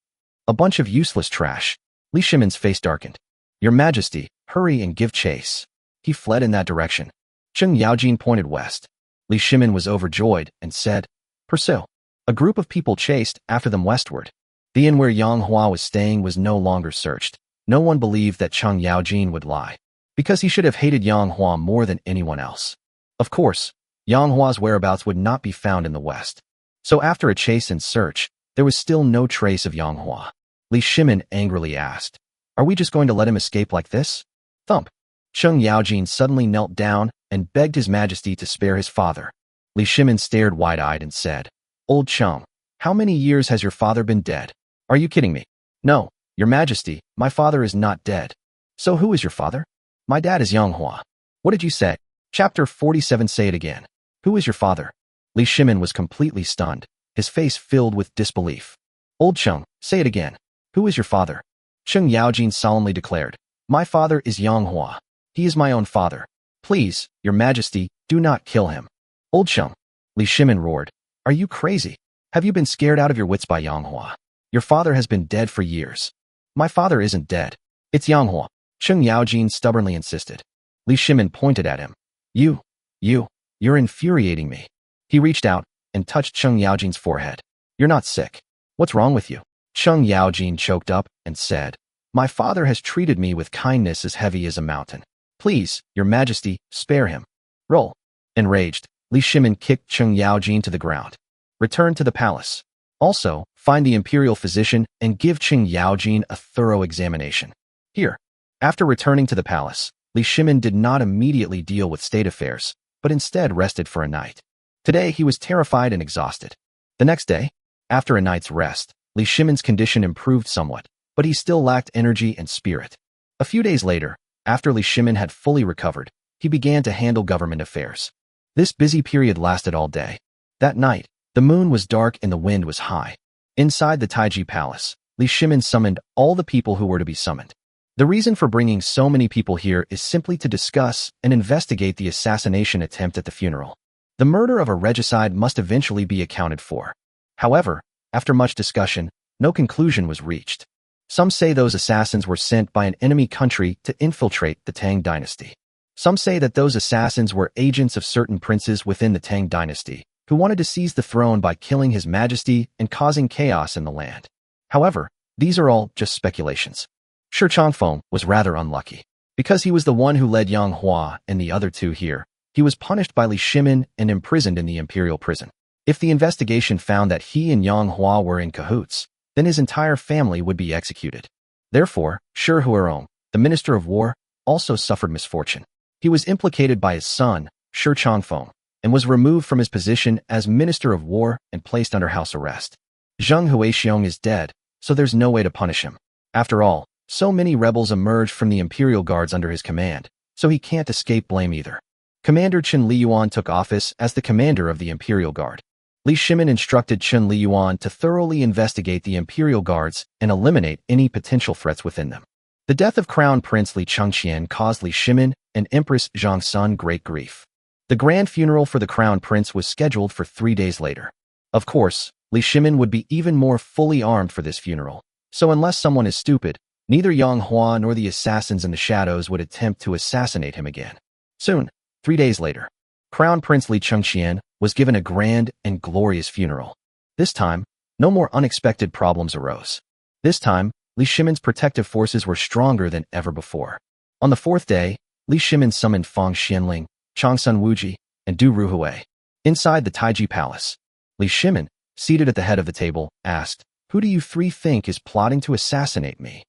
A bunch of useless trash. Li Shimin's face darkened. Your Majesty, hurry and give chase. He fled in that direction. Cheng Yaojin pointed west. Li Shimin was overjoyed and said, Pursue. A group of people chased after them westward. The inn where Yang Hua was staying was no longer searched. No one believed that Cheng Yaojin would lie, because he should have hated Yang Hua more than anyone else. Of course, Yang Hua's whereabouts would not be found in the west. So after a chase and search, there was still no trace of Yang Hua. Li Shimin angrily asked, Are we just going to let him escape like this? Thump. Cheng Yaojin suddenly knelt down and begged His Majesty to spare his father. Li Shimin stared wide-eyed and said, Old Cheng, how many years has your father been dead? Are you kidding me? No, Your Majesty, my father is not dead. So who is your father? My dad is Yang Hua. What did you say? Chapter 47. Say it again. Who is your father? Li Shimin was completely stunned, his face filled with disbelief. Old Cheng, say it again. Who is your father? Cheng Yaojin solemnly declared, My father is Yang Hua. He is my own father. Please, Your Majesty, do not kill him. Old Cheng, Li Shimin roared, Are you crazy? Have you been scared out of your wits by Yang Hua? Your father has been dead for years. My father isn't dead. It's Yang Hua. Cheng Yaojin stubbornly insisted. Li Shimin pointed at him. You're infuriating me. He reached out and touched Cheng Yaojin's forehead. You're not sick. What's wrong with you? Cheng Yaojin choked up and said, My father has treated me with kindness as heavy as a mountain. Please, Your Majesty, spare him. Roll. Enraged, Li Shimin kicked Cheng Yaojin to the ground. Return to the palace. Also, find the imperial physician and give Cheng Yaojin a thorough examination. Here. After returning to the palace, Li Shimin did not immediately deal with state affairs, but instead rested for a night. Today he was terrified and exhausted. The next day, after a night's rest, Li Shimin's condition improved somewhat, but he still lacked energy and spirit. A few days later, after Li Shimin had fully recovered, he began to handle government affairs. This busy period lasted all day. That night, the moon was dark and the wind was high. Inside the Taiji Palace, Li Shimin summoned all the people who were to be summoned. The reason for bringing so many people here is simply to discuss and investigate the assassination attempt at the funeral. The murder of a regicide must eventually be accounted for. However, after much discussion, no conclusion was reached. Some say those assassins were sent by an enemy country to infiltrate the Tang dynasty. Some say that those assassins were agents of certain princes within the Tang dynasty, who wanted to seize the throne by killing His Majesty and causing chaos in the land. However, these are all just speculations. Shi Changfeng was rather unlucky. Because he was the one who led Yang Hua and the other two here, he was punished by Li Shimin and imprisoned in the imperial prison. If the investigation found that he and Yang Hua were in cahoots, then his entire family would be executed. Therefore, Shi Huarong, the Minister of War, also suffered misfortune. He was implicated by his son, Shi Changfeng, and was removed from his position as Minister of War and placed under house arrest. Zheng Huixiong is dead, so there's no way to punish him. After all, so many rebels emerged from the imperial guards under his command, so he can't escape blame either. Commander Chen Liyuan took office as the commander of the imperial guard. Li Shimin instructed Chen Liyuan to thoroughly investigate the imperial guards and eliminate any potential threats within them. The death of Crown Prince Li Chengqian caused Li Shimin and Empress Zhang Sun great grief. The grand funeral for the Crown Prince was scheduled for 3 days later. Of course, Li Shimin would be even more fully armed for this funeral, so unless someone is stupid, neither Yang Hua nor the assassins in the shadows would attempt to assassinate him again. Soon, 3 days later, Crown Prince Li Chengqian was given a grand and glorious funeral. This time, no more unexpected problems arose. This time, Li Shimin's protective forces were stronger than ever before. On the 4th day, Li Shimin summoned Fang Xianling, Changsun Wuji, and Du Ruhui. Inside the Taiji Palace, Li Shimin, seated at the head of the table, asked, Who do you three think is plotting to assassinate me?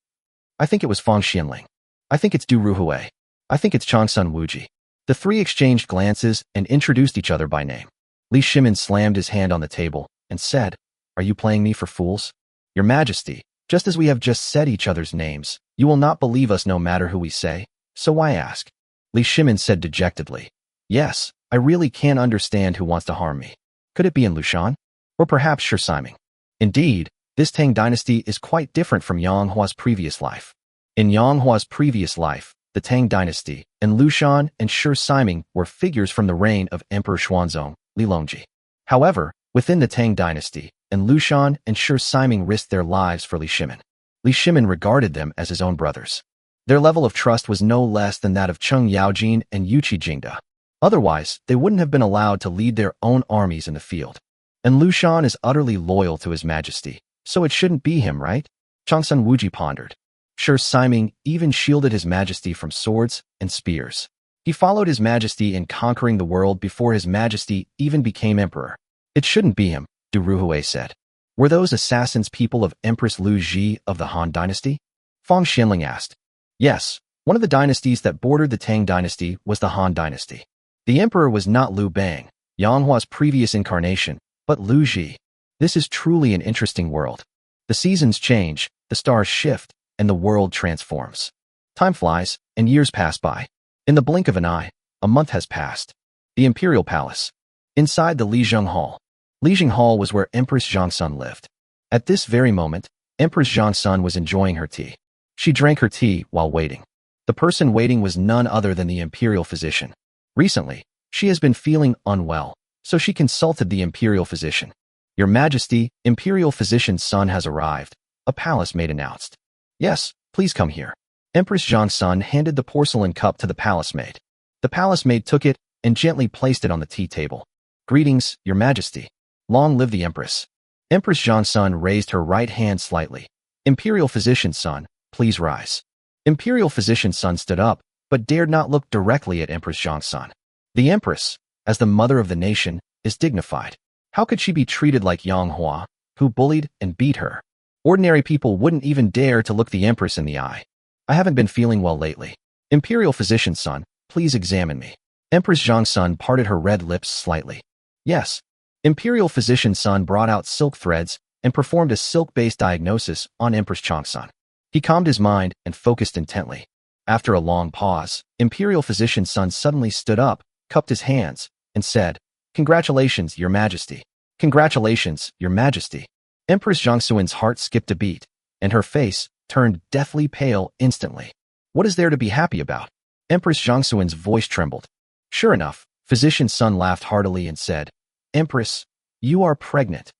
I think it was Fang Xianling. I think it's Du Ruhui. I think it's Changsun Wuji. The three exchanged glances and introduced each other by name. Li Shimin slammed his hand on the table and said, Are you playing me for fools? Your Majesty, just as we have just said each other's names, you will not believe us no matter who we say, so why ask? Li Shimin said dejectedly, Yes, I really can't understand who wants to harm me. Could it be in Lushan? Or perhaps Shi Siming? Indeed, this Tang dynasty is quite different from Yang Hua's previous life. In Yang Hua's previous life, the Tang dynasty, and Lushan and Shi Siming were figures from the reign of Emperor Xuanzong, Li Longji. However, within the Tang dynasty, and Lu Shan and Shi Siming risked their lives for Li Shimin. Li Shimin regarded them as his own brothers. Their level of trust was no less than that of Cheng Yaojin and Yuqi Jingda. Otherwise, they wouldn't have been allowed to lead their own armies in the field. And Lu Shan is utterly loyal to his majesty, so it shouldn't be him, right? Changsun Wuji pondered. Shi Siming even shielded his majesty from swords and spears. He followed his majesty in conquering the world before his majesty even became emperor. It shouldn't be him, Du Ruhui said. Were those assassins people of Empress Lu Ji of the Han dynasty? Fang Xianling asked. Yes, one of the dynasties that bordered the Tang dynasty was the Han dynasty. The emperor was not Liu Bang, Yang Hua's previous incarnation, but Lu Ji. This is truly an interesting world. The seasons change, the stars shift, and the world transforms. Time flies, and years pass by. In the blink of an eye, a month has passed. The Imperial Palace. Inside the Lijiang Hall. Lijiang Hall was where Empress Zhongsun lived. At this very moment, Empress Zhongsun was enjoying her tea. She drank her tea while waiting. The person waiting was none other than the imperial physician. Recently, she has been feeling unwell, so she consulted the imperial physician. Your Majesty, imperial physician's son has arrived, a palace maid announced. Yes, please come here. Empress Zhongsun handed the porcelain cup to the palace maid. The palace maid took it and gently placed it on the tea table. Greetings, Your Majesty. Long live the Empress. Empress Zhongsun raised her right hand slightly. Imperial physician's son, please rise. Imperial physician's son stood up, but dared not look directly at Empress Zhongsun. The Empress, as the mother of the nation, is dignified. How could she be treated like Yang Hua, who bullied and beat her? Ordinary people wouldn't even dare to look the Empress in the eye. I haven't been feeling well lately. Imperial physician's son, please examine me. Empress Zhongsun parted her red lips slightly. Yes. Imperial physician's son brought out silk threads and performed a silk-based diagnosis on Empress Zhongsun. He calmed his mind and focused intently. After a long pause, Imperial physician's son suddenly stood up, cupped his hands, and said, Congratulations, Your Majesty. Congratulations, Your Majesty. Empress Zhongsun's heart skipped a beat, and her face turned deathly pale instantly. What is there to be happy about? Empress Zhongsun's voice trembled. Sure enough, physician's son laughed heartily and said, Empress, you are pregnant.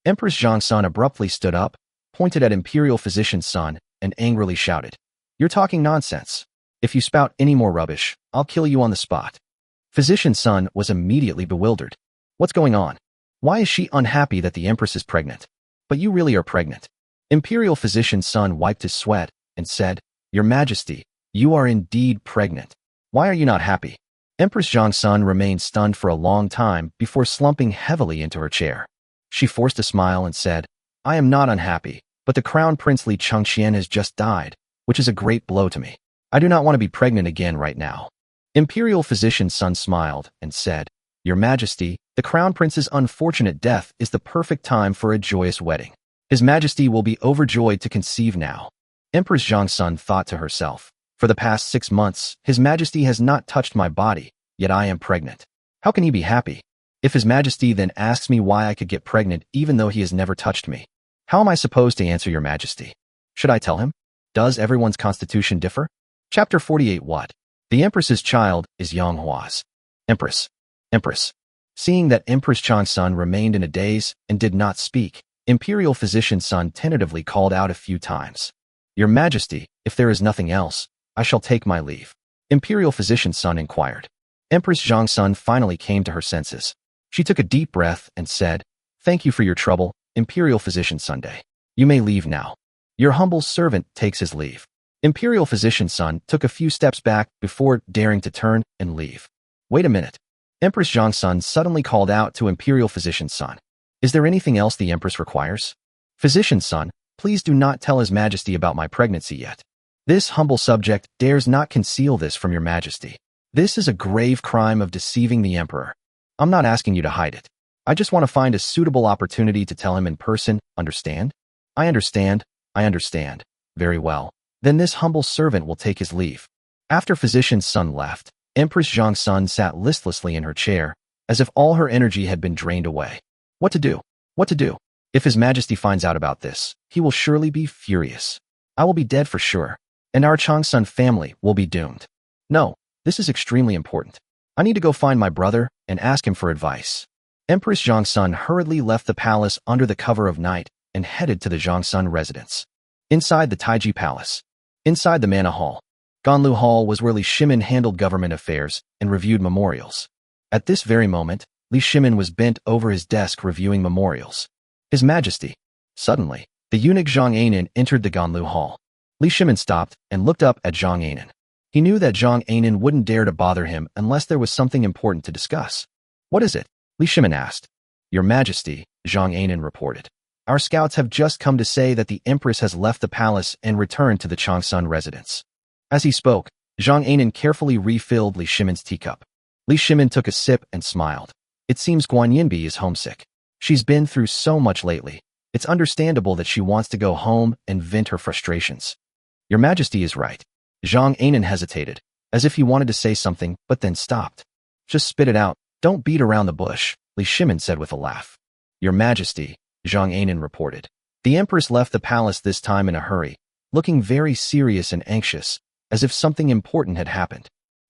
Empress Zhongsun abruptly stood up, pointed at Imperial physician's son, and angrily shouted, You're talking nonsense. If you spout any more rubbish, I'll kill you on the spot. Physician's son was immediately bewildered. What's going on? Why is she unhappy that the Empress is pregnant? But you really are pregnant. Imperial physician's son wiped his sweat and said, Your Majesty, you are indeed pregnant. Why are you not happy? Empress Zhongsun remained stunned for a long time before slumping heavily into her chair. She forced a smile and said, I am not unhappy, but the Crown Prince Li Chengqian has just died, which is a great blow to me. I do not want to be pregnant again right now. Imperial physician's son smiled and said, Your Majesty, the Crown Prince's unfortunate death is the perfect time for a joyous wedding. His Majesty will be overjoyed to conceive now. Empress Zhongsun thought to herself, For the past 6 months, His Majesty has not touched my body, yet I am pregnant. How can he be happy? If His Majesty then asks me why I could get pregnant even though he has never touched me, how am I supposed to answer, Your Majesty? Should I tell him? Does everyone's constitution differ? Chapter 48. What? The Empress's child is Yang Hua's. Empress. Seeing that Empress Zhongsun remained in a daze and did not speak, Imperial physician's son tentatively called out a few times. Your Majesty, if there is nothing else, I shall take my leave. Imperial physician's son inquired. Empress Zhongsun finally came to her senses. She took a deep breath and said, Thank you for your trouble, Imperial physician's son. You may leave now. Your humble servant takes his leave. Imperial physician's son took a few steps back before daring to turn and leave. Wait a minute. Empress Zhongsun suddenly called out to Imperial physician's son. Is there anything else the Empress requires? Physician's son, please do not tell His Majesty about my pregnancy yet. This humble subject dares not conceal this from Your Majesty. This is a grave crime of deceiving the Emperor. I'm not asking you to hide it. I just want to find a suitable opportunity to tell him in person, understand? I understand. Very well. Then this humble servant will take his leave. After physician's son left, Empress Zhongsun sat listlessly in her chair, as if all her energy had been drained away. What to do? If His Majesty finds out about this, he will surely be furious. I will be dead for sure, and our Changsun family will be doomed. No, this is extremely important. I need to go find my brother and ask him for advice. Empress Zhongsun hurriedly left the palace under the cover of night and headed to the Zhongsun residence. Inside the Taiji Palace. Inside the Manhwa Hall. Ganlu Hall was where Li Shimin handled government affairs and reviewed memorials. At this very moment, Li Shimin was bent over his desk reviewing memorials. His Majesty. Suddenly, the eunuch Zhang Anan entered the Ganlu Hall. Li Shimin stopped and looked up at Zhang Anan. He knew that Zhang Anan wouldn't dare to bother him unless there was something important to discuss. What is it? Li Shimin asked. Your Majesty, Zhang Anan reported. Our scouts have just come to say that the Empress has left the palace and returned to the Changsun residence. As he spoke, Zhang Anan carefully refilled Li Shimin's teacup. Li Shimin took a sip and smiled. It seems Guan Yinbi is homesick. She's been through so much lately. It's understandable that she wants to go home and vent her frustrations. Your Majesty is right. Zhang Anan hesitated, as if he wanted to say something, but then stopped. Just spit it out. Don't beat around the bush, Li Shimin said with a laugh. Your Majesty, Zhang Anan reported. The Empress left the palace this time in a hurry, looking very serious and anxious, as if something important had happened.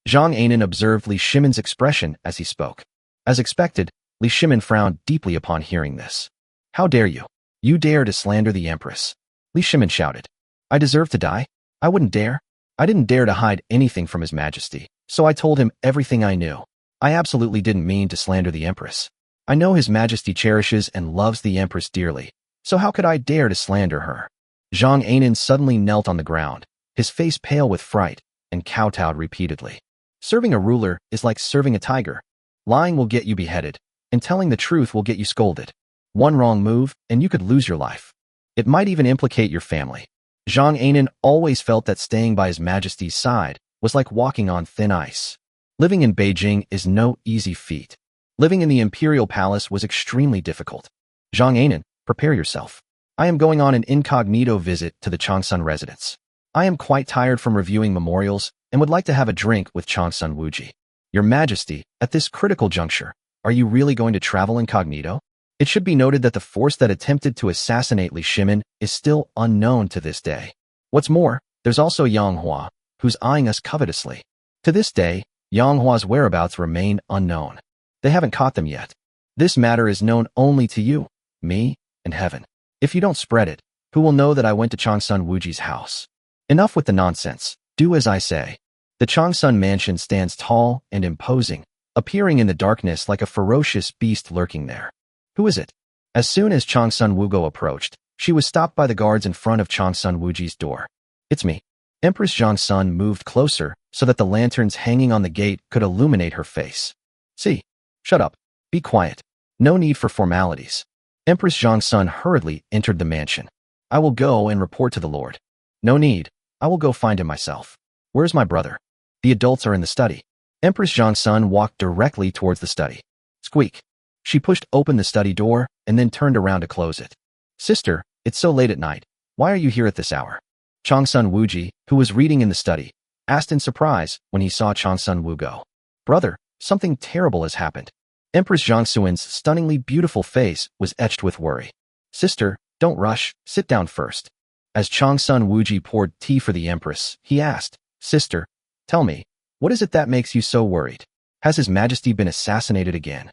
Zhang Anan observed Li Shimin's expression as he spoke. As expected, Li Shimin frowned deeply upon hearing this. How dare you? You dare to slander the Empress? Li Shimin shouted. I deserve to die? I wouldn't dare. I didn't dare to hide anything from His Majesty, so I told him everything I knew. I absolutely didn't mean to slander the Empress. I know His Majesty cherishes and loves the Empress dearly, so how could I dare to slander her? Zhang Anan suddenly knelt on the ground, his face pale with fright, and kowtowed repeatedly. Serving a ruler is like serving a tiger. Lying will get you beheaded, and telling the truth will get you scolded. One wrong move, and you could lose your life. It might even implicate your family. Zhang Anan always felt that staying by His Majesty's side was like walking on thin ice. Living in Beijing is no easy feat. Living in the imperial palace was extremely difficult. Zhang Anan, prepare yourself. I am going on an incognito visit to the Changsun residence. I am quite tired from reviewing memorials and would like to have a drink with Changsun Wuji. Your Majesty, at this critical juncture, are you really going to travel incognito? It should be noted that the force that attempted to assassinate Li Shimin is still unknown to this day. What's more, there's also Yang Hua, who's eyeing us covetously. To this day, Yang Hua's whereabouts remain unknown. They haven't caught them yet. This matter is known only to you, me, and heaven. If you don't spread it, who will know that I went to Changsun Wuji's house? Enough with the nonsense. Do as I say. The Changsun mansion stands tall and imposing, appearing in the darkness like a ferocious beast lurking there. Who is it? As soon as Changsun Wugo approached, she was stopped by the guards in front of Changsun Wuji's door. It's me. Empress Zhongsun moved closer so that the lanterns hanging on the gate could illuminate her face. See. Shut up. Be quiet. No need for formalities. Empress Zhongsun hurriedly entered the mansion. I will go and report to the Lord. No need. I will go find him myself. Where's my brother? The adults are in the study. Empress Zhongsun walked directly towards the study. Squeak. She pushed open the study door and then turned around to close it. Sister, it's so late at night. Why are you here at this hour? Changsun Wuji, who was reading in the study, asked in surprise when he saw Changsun Wu go. Brother, something terrible has happened. Empress Zhongsun's stunningly beautiful face was etched with worry. Sister, don't rush, sit down first. As Changsun Wuji poured tea for the Empress, he asked, Sister, tell me, what is it that makes you so worried? Has His Majesty been assassinated again?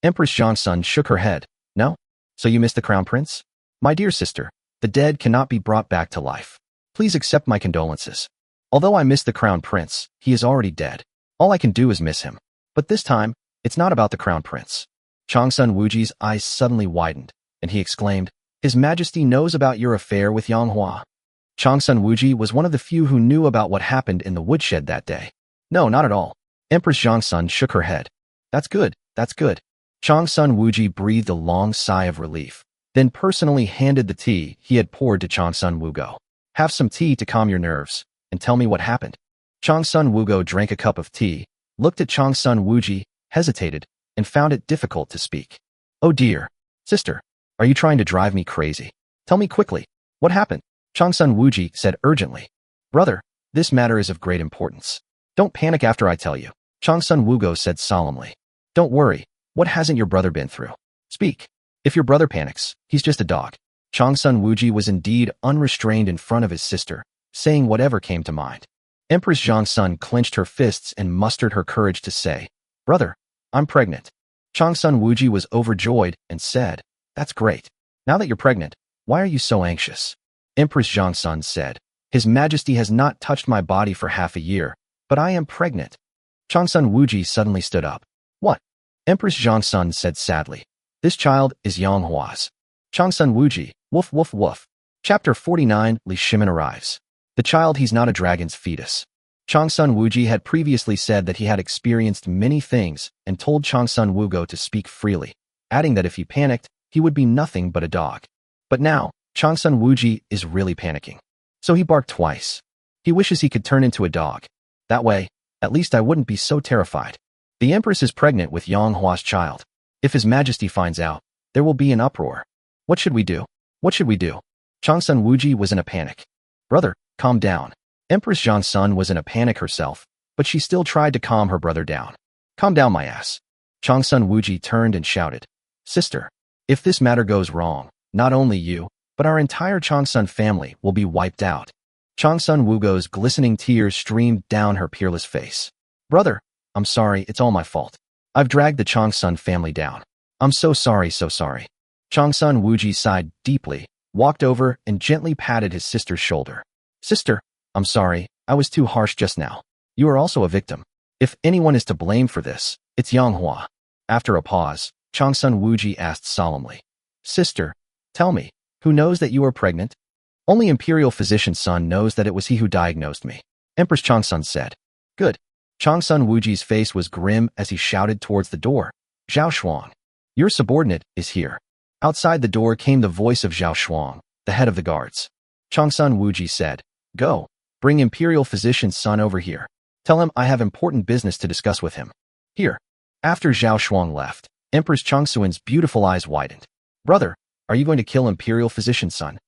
Empress Zhongsun shook her head. No? So you missed the Crown Prince? My dear sister, the dead cannot be brought back to life. Please accept my condolences. Although I miss the Crown Prince, he is already dead. All I can do is miss him. But this time, it's not about the Crown Prince. Changsun Wuji's eyes suddenly widened, and he exclaimed, His Majesty knows about your affair with Yang Hua. Changsun Wuji was one of the few who knew about what happened in the woodshed that day. No, not at all. Empress Zhongsun shook her head. That's good, that's good. Changsun Wuji breathed a long sigh of relief, then personally handed the tea he had poured to Changsun Wugo. Have some tea to calm your nerves, and tell me what happened. Changsun Wugo drank a cup of tea, looked at Changsun Wuji, hesitated, and found it difficult to speak. Oh dear. Sister, are you trying to drive me crazy? Tell me quickly. What happened? Changsun Wuji said urgently. Brother, this matter is of great importance. Don't panic after I tell you. Changsun Wugo said solemnly. Don't worry. What hasn't your brother been through? Speak. If your brother panics, he's just a dog. Changsun Wuji was indeed unrestrained in front of his sister, saying whatever came to mind. Empress Zhongsun clenched her fists and mustered her courage to say, Brother, I'm pregnant. Changsun Wuji was overjoyed and said, "That's great. Now that you're pregnant, why are you so anxious?" Empress Zhongsun said, "His Majesty has not touched my body for half a year, but I am pregnant." Changsun Wuji suddenly stood up. "What?" Empress Zhongsun said sadly. "This child is Yang Hua's." Changsun Wuji, woof woof woof. Chapter 49, Li Shimin arrives. The child, he's not a dragon's fetus. Changsun Wuji had previously said that he had experienced many things and told Changsun Wugo to speak freely, adding that if he panicked, he would be nothing but a dog. But now, Changsun Wuji is really panicking. So he barked twice. He wishes he could turn into a dog. That way, at least I wouldn't be so terrified. The Empress is pregnant with Yang Hua's child. If His Majesty finds out, there will be an uproar. What should we do? What should we do? Changsun Wuji was in a panic. Brother, calm down. Empress Zhongsun was in a panic herself, but she still tried to calm her brother down. Calm down, my ass. Changsun Wuji turned and shouted, "Sister, if this matter goes wrong, not only you, but our entire Changsun family will be wiped out." Changsun Wugo's glistening tears streamed down her peerless face. "Brother, I'm sorry, it's all my fault. I've dragged the Changsun family down. I'm so sorry, so sorry." Changsun Wuji sighed deeply, walked over and gently patted his sister's shoulder. "Sister, I'm sorry, I was too harsh just now. You are also a victim. If anyone is to blame for this, it's Yang Hua." After a pause, Changsun Wuji asked solemnly, "Sister, tell me, who knows that you are pregnant?" "Only Imperial Physician's son knows that it was he who diagnosed me," Empress Changsun said. "Good." Changsun Wuji's face was grim as he shouted towards the door, "Zhao Shuang, your subordinate is here." Outside the door came the voice of Zhao Shuang, the head of the guards. Changsun Wuji said, "Go, bring Imperial Physician's son over here. Tell him I have important business to discuss with him." "Here." After Zhao Shuang left, Empress Changsun's beautiful eyes widened. "Brother, are you going to kill Imperial Physician's son?"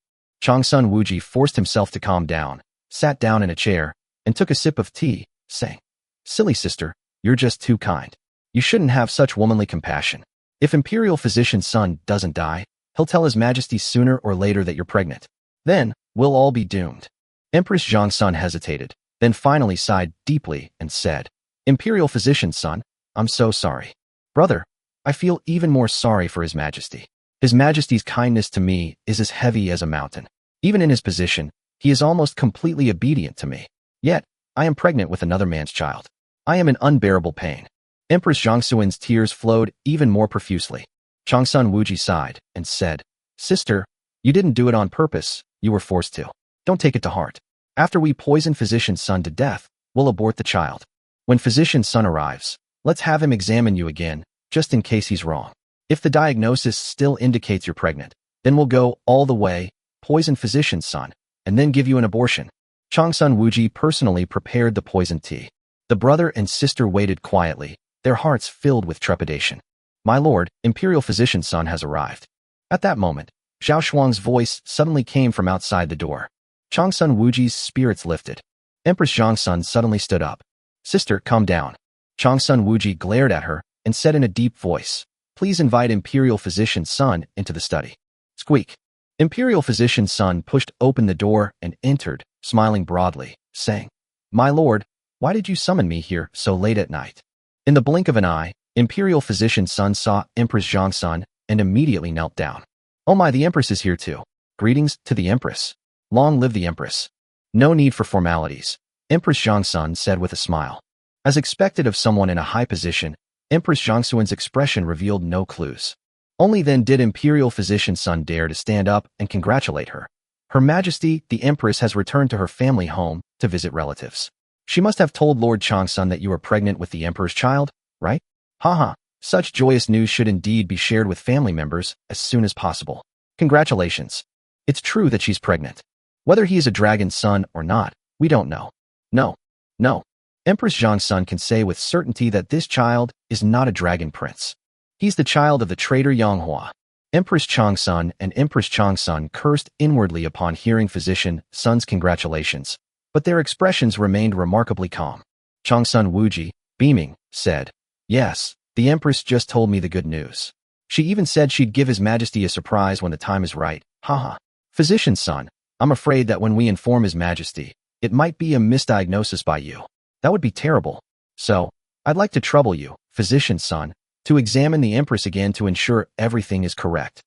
Changsun Wuji forced himself to calm down, sat down in a chair, and took a sip of tea, saying, "Silly sister, you're just too kind. You shouldn't have such womanly compassion. If Imperial Physician's son doesn't die, he'll tell His Majesty sooner or later that you're pregnant. Then, we'll all be doomed." Empress Zhongsun hesitated, then finally sighed deeply and said, "Imperial Physician's son, I'm so sorry. Brother, I feel even more sorry for His Majesty. His Majesty's kindness to me is as heavy as a mountain. Even in his position, he is almost completely obedient to me. Yet, I am pregnant with another man's child. I am in unbearable pain." Empress Zhongsun's tears flowed even more profusely. Changsun Wuji sighed and said, "Sister, you didn't do it on purpose, you were forced to. Don't take it to heart. After we poison Physician's son to death, we'll abort the child. When Physician's son arrives, let's have him examine you again, just in case he's wrong. If the diagnosis still indicates you're pregnant, then we'll go all the way, poison Physician's son, and then give you an abortion." Changsun Wuji personally prepared the poison tea. The brother and sister waited quietly, their hearts filled with trepidation. "My lord, Imperial Physician's son has arrived." At that moment, Zhao Shuang's voice suddenly came from outside the door. Changsun Wuji's spirits lifted. Empress Zhongsun suddenly stood up. "Sister, calm down." Changsun Wuji glared at her and said in a deep voice, "Please invite Imperial Physician's son into the study." Squeak. Imperial Physician's son pushed open the door and entered, smiling broadly, saying, "My lord, why did you summon me here so late at night?" In the blink of an eye, Imperial Physician's son saw Empress Zhongsun and immediately knelt down. "Oh my, the Empress is here too. Greetings to the Empress. Long live the Empress." "No need for formalities," Empress Zhongsun said with a smile. As expected of someone in a high position, Empress Zhongsun's expression revealed no clues. Only then did Imperial Physician's son dare to stand up and congratulate her. "Her Majesty, the Empress has returned to her family home to visit relatives. She must have told Lord Changsun that you are pregnant with the Emperor's child, right? Haha, such joyous news should indeed be shared with family members as soon as possible. Congratulations. It's true that she's pregnant. Whether he is a dragon's son or not, we don't know. No. Empress Zhongsun can say with certainty that this child is not a dragon prince. He's the child of the traitor Yang Hua." Empress Changsun and Empress Changsun cursed inwardly upon hearing Physician's son's congratulations, but their expressions remained remarkably calm. Changsun Wuji, beaming, said, "Yes, the Empress just told me the good news. She even said she'd give His Majesty a surprise when the time is right. Haha. Physician's son, I'm afraid that when we inform His Majesty, it might be a misdiagnosis by you. That would be terrible. So, I'd like to trouble you, Physician's son, to examine the Empress again to ensure everything is correct.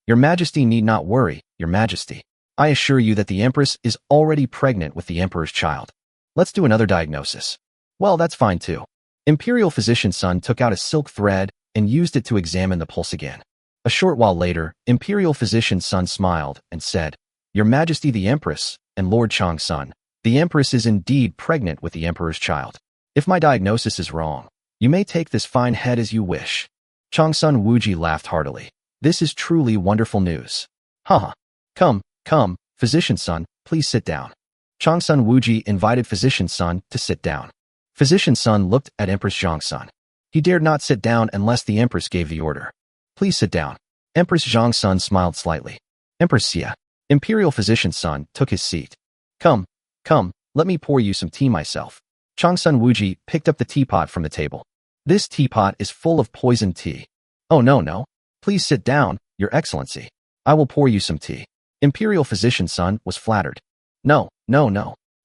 Your Majesty need not worry, Your Majesty. I assure you that the Empress is already pregnant with the Emperor's child. Let's do another diagnosis. Well, that's fine too. Imperial Physician's son took out a silk thread and used it to examine the pulse again. A short while later, Imperial Physician's son smiled and said, Your Majesty the Empress and Lord Chang's son, the Empress is indeed pregnant with the Emperor's child. If my diagnosis is wrong, you may take this fine head as you wish. Chang's son Wuji laughed heartily. This is truly wonderful news. Haha. Come, Physician's son, please sit down. Chang's son Wuji invited Physician's son to sit down. Physician's son looked at Empress Zhang's son. He dared not sit down unless the Empress gave the order. Please sit down. Empress Zhang's son smiled slightly. Empress Xia. Imperial Physician's son took his seat. Come, let me pour you some tea myself. Chang's son Wuji picked up the teapot from the table. This teapot is full of poisoned tea. Oh no. Please sit down, Your Excellency. I will pour you some tea. Imperial Physician's son was flattered. No.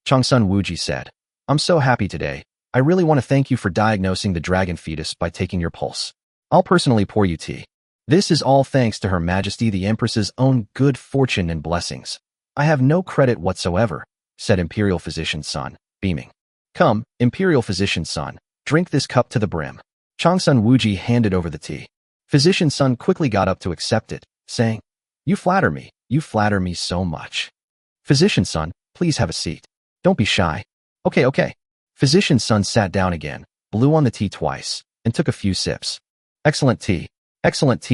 Chang's son Wuji said. I'm so happy today. I really want to thank you for diagnosing the dragon fetus by taking your pulse. I'll personally pour you tea. This is all thanks to Her Majesty the Empress's own good fortune and blessings. I have no credit whatsoever, said Imperial Physician's son, beaming. Come, Imperial Physician's son, drink this cup to the brim. Chang's son Wuji handed over the tea. Physician's son quickly got up to accept it, saying, You flatter me so much. Physician's son, please have a seat. Don't be shy. Okay. Physician's son sat down again, blew on the tea twice, and took a few sips. Excellent tea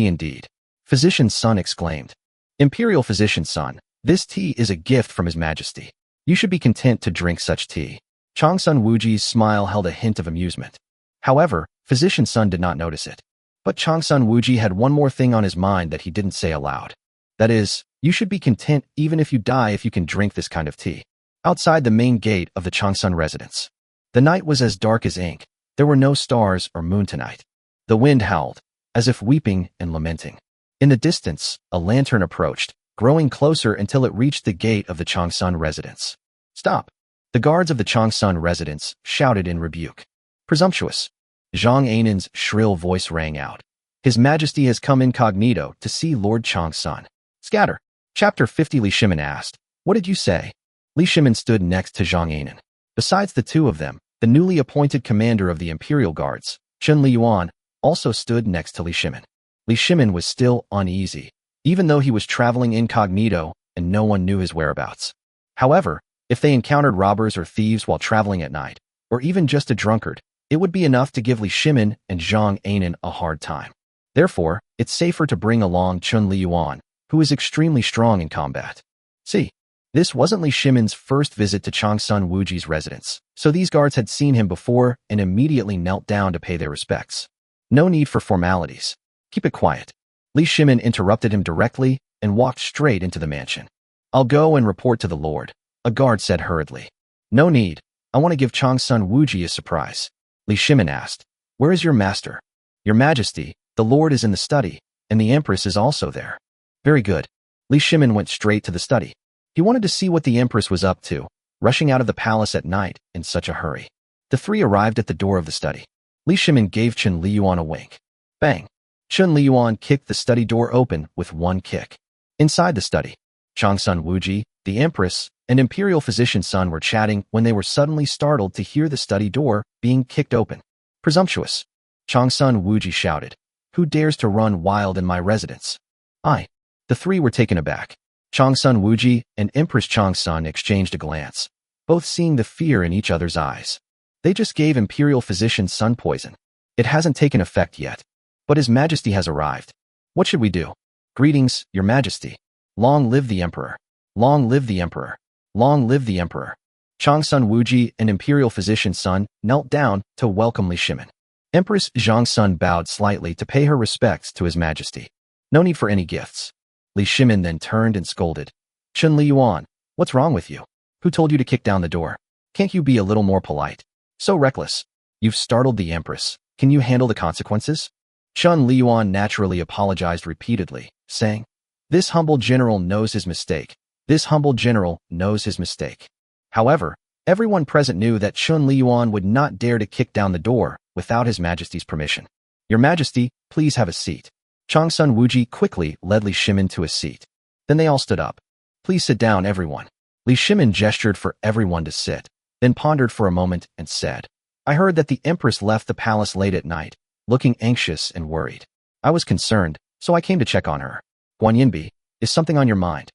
indeed. Physician's son exclaimed. Imperial Physician's son, this tea is a gift from His Majesty. You should be content to drink such tea. Chang's son Wuji's smile held a hint of amusement. However, Physician's son did not notice it. But Chang's son Wuji had one more thing on his mind that he didn't say aloud. That is, you should be content even if you die if you can drink this kind of tea. Outside the main gate of the Changsun residence. The night was as dark as ink. There were no stars or moon tonight. The wind howled, as if weeping and lamenting. In the distance, a lantern approached, growing closer until it reached the gate of the Changsun residence. Stop! The guards of the Changsun residence shouted in rebuke. Presumptuous! Zhang Ainan's shrill voice rang out. His Majesty has come incognito to see Lord Changsun. Scatter! Chapter 50 Li Shimin asked, What did you say? Li Shimin stood next to Zhang Ainan. Besides the two of them, the newly appointed commander of the Imperial Guards, Chen Liyuan, also stood next to Li Shimin. Li Shimin was still uneasy, even though he was traveling incognito and no one knew his whereabouts. However, if they encountered robbers or thieves while traveling at night, or even just a drunkard, it would be enough to give Li Shimin and Zhang Ainan a hard time. Therefore, it's safer to bring along Chen Liyuan, who is extremely strong in combat. See, this wasn't Li Shimin's first visit to Changsun Wuji's residence, so these guards had seen him before and immediately knelt down to pay their respects. No need for formalities. Keep it quiet. Li Shimin interrupted him directly and walked straight into the mansion. I'll go and report to the Lord, a guard said hurriedly. No need. I want to give Changsun Wuji a surprise. Li Shimin asked, Where is your master? Your Majesty, the Lord is in the study, and the Empress is also there. Very good. Li Shimin went straight to the study. He wanted to see what the Empress was up to, rushing out of the palace at night in such a hurry. The three arrived at the door of the study. Li Shimin gave Chen Liyuan a wink. Bang! Chen Liyuan kicked the study door open with one kick. Inside the study, Changsun Wuji, the Empress, and Imperial Physician's son were chatting when they were suddenly startled to hear the study door being kicked open. Presumptuous! Changsun Wuji shouted. Who dares to run wild in my residence? The three were taken aback. Changsun Wuji and Empress Changsun exchanged a glance, both seeing the fear in each other's eyes. They just gave Imperial Physician's son poison. It hasn't taken effect yet, but His Majesty has arrived. What should we do? Greetings, Your Majesty. Long live the Emperor. Long live the Emperor. Long live the Emperor. Changsun Wuji and Imperial Physician's son knelt down to welcome Li Shimin. Empress Zhangsun bowed slightly to pay her respects to His Majesty. No need for any gifts. Li Shimin then turned and scolded. Chen Liyuan, what's wrong with you? Who told you to kick down the door? Can't you be a little more polite? So reckless. You've startled the Empress. Can you handle the consequences? Chen Liyuan naturally apologized repeatedly, saying, This humble general knows his mistake. This humble general knows his mistake. However, everyone present knew that Chen Liyuan would not dare to kick down the door without His Majesty's permission. Your Majesty, please have a seat. Changsun Wuji quickly led Li Shimin to a seat. Then they all stood up. Please sit down, everyone. Li Shimin gestured for everyone to sit, then pondered for a moment and said, I heard that the Empress left the palace late at night, looking anxious and worried. I was concerned, so I came to check on her. Guan Yinbi, is something on your mind?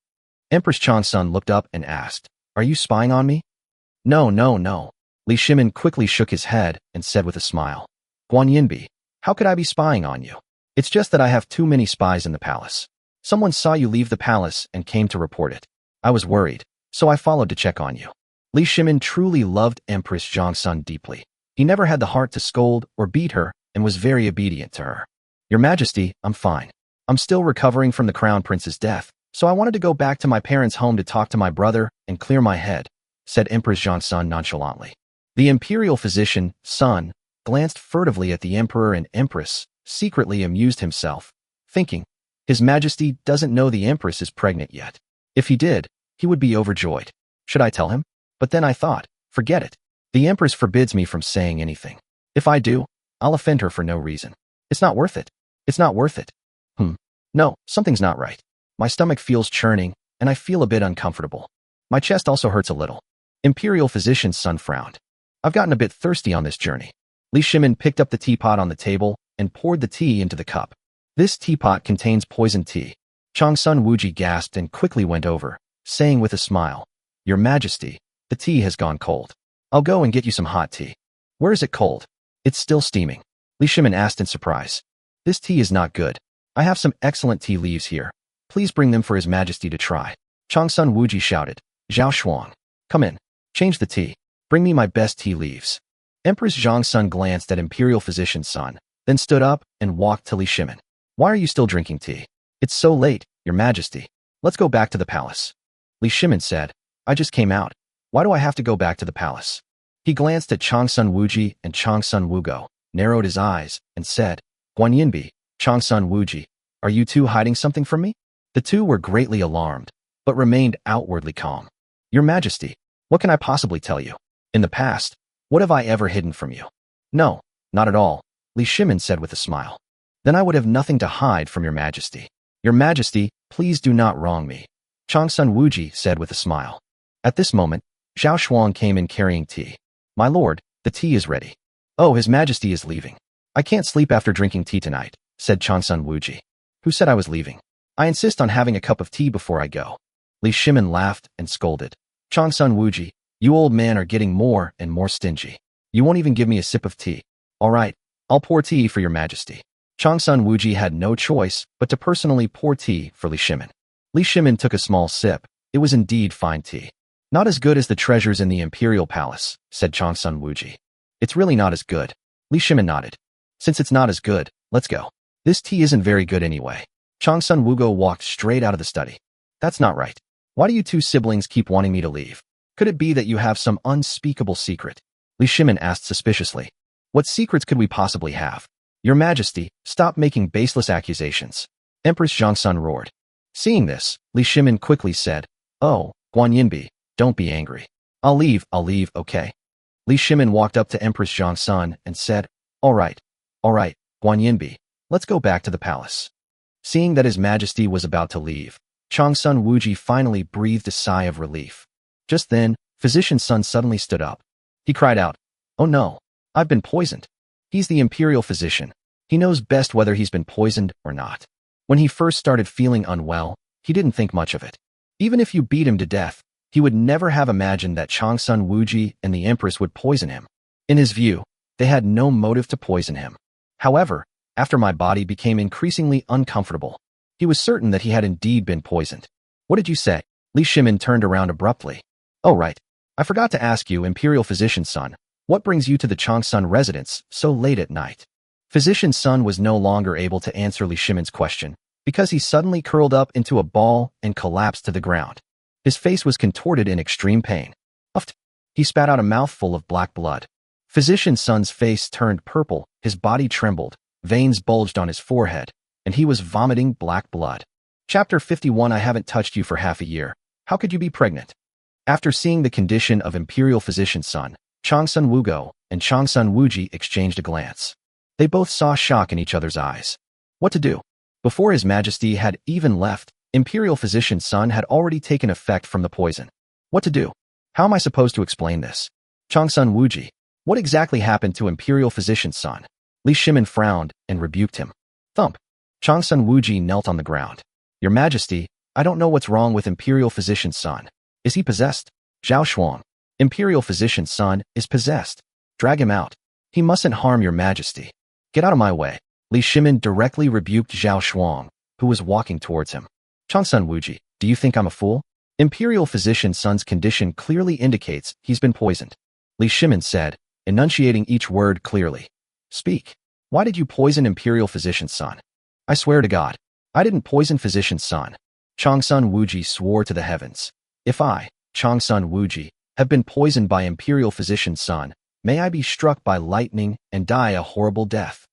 Empress Changsun looked up and asked, Are you spying on me? No, no, no. Li Shimin quickly shook his head and said with a smile, Guan Yinbi, how could I be spying on you? It's just that I have too many spies in the palace. Someone saw you leave the palace and came to report it. I was worried, so I followed to check on you. Li Shimin truly loved Empress Changsun deeply. He never had the heart to scold or beat her and was very obedient to her. Your Majesty, I'm fine. I'm still recovering from the Crown Prince's death, so I wanted to go back to my parents' home to talk to my brother and clear my head, said Empress Changsun nonchalantly. The imperial physician, Sun, glanced furtively at the Emperor and Empress, secretly amused himself, thinking, His Majesty doesn't know the Empress is pregnant yet. If he did, he would be overjoyed. Should I tell him? But then I thought, forget it. The Empress forbids me from saying anything. If I do, I'll offend her for no reason. It's not worth it. It's not worth it. No, something's not right. My stomach feels churning, and I feel a bit uncomfortable. My chest also hurts a little. Imperial physician's son frowned. I've gotten a bit thirsty on this journey. Li Shimin picked up the teapot on the table and poured the tea into the cup. This teapot contains poisoned tea. Changsun Wuji gasped and quickly went over, saying with a smile, Your Majesty, the tea has gone cold. I'll go and get you some hot tea. Where is it cold? It's still steaming. Li Shimin asked in surprise. This tea is not good. I have some excellent tea leaves here. Please bring them for His Majesty to try. Changsun Wuji shouted, Zhao Shuang, come in. Change the tea. Bring me my best tea leaves. Empress Changsun glanced at Imperial Physician's son, then stood up and walked to Li Shimin. Why are you still drinking tea? It's so late, Your Majesty. Let's go back to the palace. Li Shimin said, I just came out. Why do I have to go back to the palace? He glanced at Changsun Wuji and Changsun Wugo, narrowed his eyes, and said, Guan Yinbi, Changsun Wuji, are you two hiding something from me? The two were greatly alarmed, but remained outwardly calm. Your Majesty, what can I possibly tell you? In the past, what have I ever hidden from you? No, not at all, Li Shimin said with a smile. Then I would have nothing to hide from Your Majesty. Your Majesty, please do not wrong me, Changsun Wuji said with a smile. At this moment, Zhao Shuang came in carrying tea. My lord, the tea is ready. Oh, His Majesty is leaving. I can't sleep after drinking tea tonight, said Changsun Wuji. Who said I was leaving? I insist on having a cup of tea before I go. Li Shimin laughed and scolded. Changsun Wuji, you old man are getting more and more stingy. You won't even give me a sip of tea. All right, I'll pour tea for Your Majesty. Changsun Wuji had no choice but to personally pour tea for Li Shimin. Li Shimin took a small sip. It was indeed fine tea. Not as good as the treasures in the Imperial Palace, said Changsun Wuji. It's really not as good. Li Shimin nodded. Since it's not as good, let's go. This tea isn't very good anyway. Changsun Wugo walked straight out of the study. That's not right. Why do you two siblings keep wanting me to leave? Could it be that you have some unspeakable secret? Li Shimin asked suspiciously. What secrets could we possibly have? Your Majesty, stop making baseless accusations. Empress Changsun roared. Seeing this, Li Shimin quickly said, Oh, Guan Yinbi, don't be angry. I'll leave, okay? Li Shimin walked up to Empress Changsun and said, All right, Guan Yinbi, let's go back to the palace. Seeing that His Majesty was about to leave, Changsun Wuji finally breathed a sigh of relief. Just then, Physician's son suddenly stood up. He cried out, Oh no, I've been poisoned. He's the imperial physician. He knows best whether he's been poisoned or not. When he first started feeling unwell, he didn't think much of it. Even if you beat him to death, he would never have imagined that Changsun Wuji and the Empress would poison him. In his view, they had no motive to poison him. However, after my body became increasingly uncomfortable, he was certain that he had indeed been poisoned. What did you say? Li Shimin turned around abruptly. Oh right. I forgot to ask you, Imperial Physician's son, what brings you to the Changsun residence so late at night? Physician's son was no longer able to answer Li Shimin's question because he suddenly curled up into a ball and collapsed to the ground. His face was contorted in extreme pain. Uffed. He spat out a mouthful of black blood. Physician's son's face turned purple, his body trembled, veins bulged on his forehead, and he was vomiting black blood. Chapter 51. I haven't touched you for half a year. How could you be pregnant? After seeing the condition of Imperial Physician's son, Changsun Wugo and Changsun Wuji exchanged a glance. They both saw shock in each other's eyes. What to do? Before His Majesty had even left, Imperial Physician Sun had already taken effect from the poison. What to do? How am I supposed to explain this? Changsun Wuji. What exactly happened to Imperial Physician Sun? Li Shimin frowned and rebuked him. Thump. Changsun Wuji knelt on the ground. Your Majesty, I don't know what's wrong with Imperial Physician Sun. Is he possessed? Zhao Shuang. Imperial Physician Sun is possessed. Drag him out. He mustn't harm your Majesty. Get out of my way. Li Shimin directly rebuked Zhao Shuang, who was walking towards him. Changsun Wuji, do you think I'm a fool? Imperial Physician Sun's condition clearly indicates he's been poisoned. Li Shimin said, enunciating each word clearly. Speak. Why did you poison Imperial Physician Sun? I swear to God, I didn't poison Physician Sun. Changsun Wuji swore to the heavens. If I, Changsun Wuji, have been poisoned by Imperial Physician Sun, may I be struck by lightning and die a horrible death.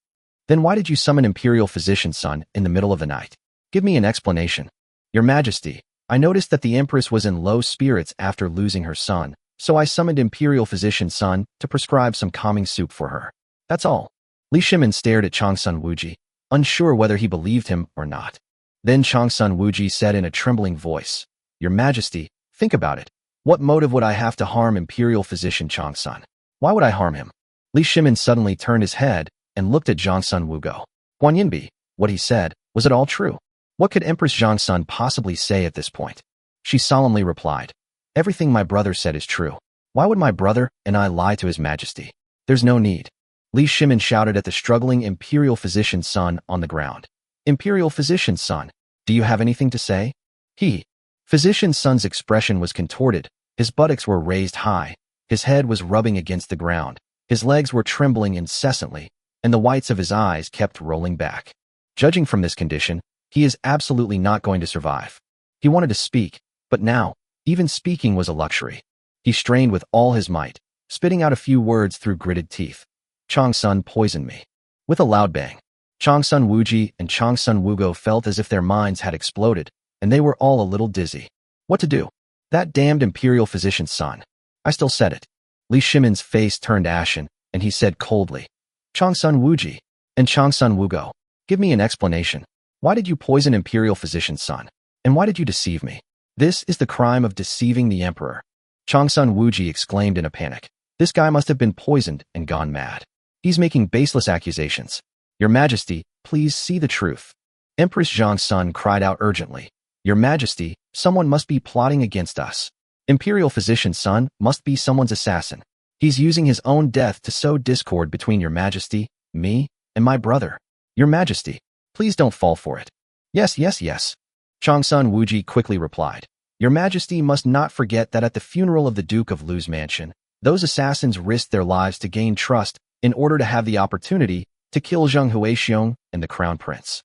Then why did you summon Imperial Physician Sun in the middle of the night? Give me an explanation. Your Majesty, I noticed that the Empress was in low spirits after losing her son, so I summoned Imperial Physician Sun to prescribe some calming soup for her. That's all. Li Shimin stared at Changsun Wuji, unsure whether he believed him or not. Then Changsun Wuji said in a trembling voice, Your Majesty, think about it. What motive would I have to harm Imperial Physician Changsun? Why would I harm him? Li Shimin suddenly turned his head and looked at Zhangsun Wugo. Guan Yinbi, what he said, was it all true? What could Empress Zhangsun possibly say at this point? She solemnly replied, Everything my brother said is true. Why would my brother and I lie to His Majesty? There's no need. Li Shimin shouted at the struggling Imperial Physician Sun on the ground. Imperial Physician Sun, do you have anything to say? Physician Sun's expression was contorted, his buttocks were raised high, his head was rubbing against the ground, his legs were trembling incessantly, and the whites of his eyes kept rolling back. Judging from this condition, he is absolutely not going to survive. He wanted to speak, but now, even speaking was a luxury. He strained with all his might, spitting out a few words through gritted teeth. Changsun poisoned me. With a loud bang, Changsun Wuji and Changsun Wugo felt as if their minds had exploded, and they were all a little dizzy. What to do? That damned Imperial Physician Sun. I still said it. Li Shimin's face turned ashen, and he said coldly, Changsun Wuji and Changsun Wugo, give me an explanation. Why did you poison Imperial Physician Sun? And why did you deceive me? This is the crime of deceiving the Emperor. Changsun Wuji exclaimed in a panic. This guy must have been poisoned and gone mad. He's making baseless accusations. Your Majesty, please see the truth. Empress Zhangsun cried out urgently. Your Majesty, someone must be plotting against us. Imperial Physician Sun must be someone's assassin. He's using his own death to sow discord between Your Majesty, me, and my brother. Your Majesty, please don't fall for it. Yes. Changsun Wuji quickly replied. Your Majesty must not forget that at the funeral of the Duke of Lu's mansion, those assassins risked their lives to gain trust in order to have the opportunity to kill Zheng Huaixiong and the Crown Prince.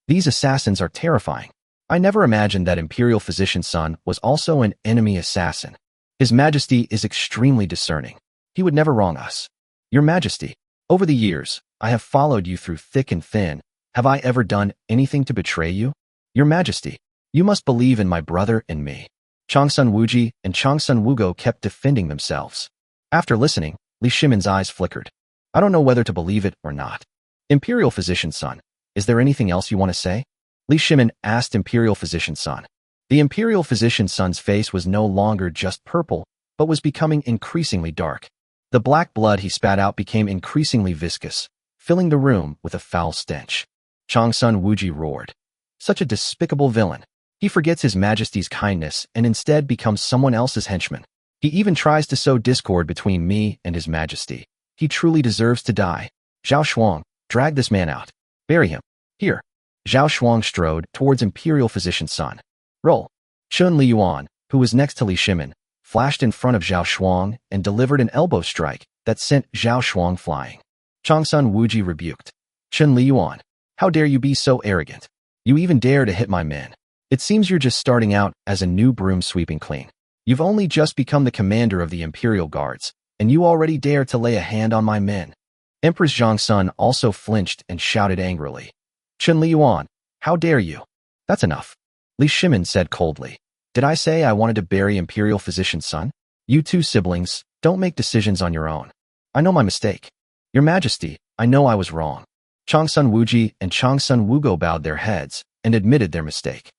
These assassins are terrifying. I never imagined that Imperial Physician Sun was also an enemy assassin. His Majesty is extremely discerning. He would never wrong us. Your Majesty, over the years, I have followed you through thick and thin. Have I ever done anything to betray you? Your Majesty, you must believe in my brother and me. Changsun Wuji and Changsun Wugo kept defending themselves. After listening, Li Shimin's eyes flickered. I don't know whether to believe it or not. Imperial Physician Sun, is there anything else you want to say? Li Shimin asked Imperial Physician Sun. The Imperial Physician Sun's face was no longer just purple, but was becoming increasingly dark. The black blood he spat out became increasingly viscous, filling the room with a foul stench. Changsun Wuji roared. Such a despicable villain. He forgets His Majesty's kindness and instead becomes someone else's henchman. He even tries to sow discord between me and His Majesty. He truly deserves to die. Zhao Shuang, drag this man out. Bury him. Here. Zhao Shuang strode towards Imperial Physician Sun. Roll. Chun Liyuan, who was next to Li Shimin, flashed in front of Zhao Shuang and delivered an elbow strike that sent Zhao Shuang flying. Changsun Wuji rebuked. Chun Liyuan, how dare you be so arrogant? You even dare to hit my men. It seems you're just starting out as a new broom sweeping clean. You've only just become the commander of the Imperial Guards, and you already dare to lay a hand on my men. Empress Zhangsun also flinched and shouted angrily. Chun Liyuan, how dare you? That's enough. Li Shimin said coldly. Did I say I wanted to bury Imperial Physician Sun? You two siblings, don't make decisions on your own. I know my mistake. Your Majesty, I know I was wrong. Changsun Wuji and Changsun Wugo bowed their heads and admitted their mistake.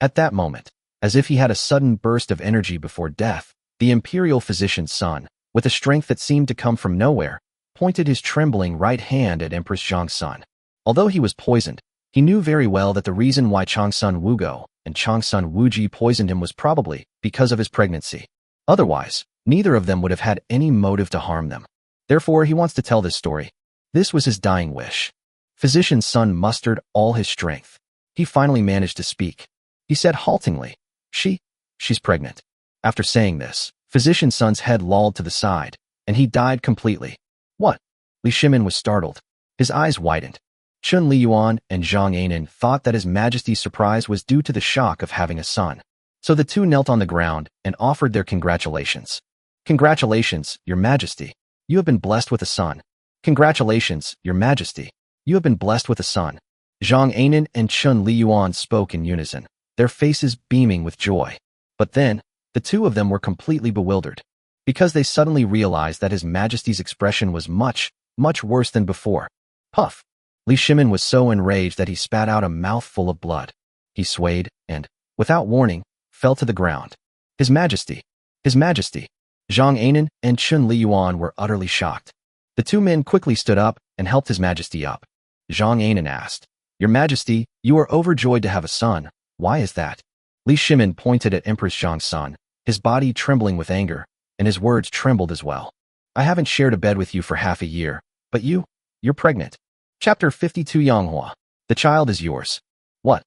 At that moment, as if he had a sudden burst of energy before death, the imperial physician's son, with a strength that seemed to come from nowhere, pointed his trembling right hand at Empress Changsun. Although he was poisoned, he knew very well that the reason why Changsun Wugo and Changsun Wuji poisoned him was probably because of his pregnancy. Otherwise, neither of them would have had any motive to harm them. Therefore, he wants to tell this story. This was his dying wish. Physician's son mustered all his strength. He finally managed to speak. He said haltingly, She's pregnant. After saying this, Physician's son's head lolled to the side, and he died completely. What? Li Shimin was startled. His eyes widened. Chun Liyuan and Zhang Anan thought that His Majesty's surprise was due to the shock of having a son. So the two knelt on the ground and offered their congratulations. Congratulations, Your Majesty. You have been blessed with a son. Congratulations, Your Majesty. You have been blessed with a son. Zhang Anan and Chun Liyuan spoke in unison, their faces beaming with joy. But then, the two of them were completely bewildered, because they suddenly realized that His Majesty's expression was much, much worse than before. Puff! Li Shimin was so enraged that he spat out a mouthful of blood. He swayed and, without warning, fell to the ground. His Majesty! His Majesty! Zhang Anan and Chun Liyuan were utterly shocked. The two men quickly stood up and helped His Majesty up. Zhang Anan asked, Your Majesty, you are overjoyed to have a son. Why is that? Li Shimin pointed at Empress Changsun, his body trembling with anger, and his words trembled as well. I haven't shared a bed with you for half a year, but you're pregnant. Chapter 52 Yang Hua. The child is yours. What?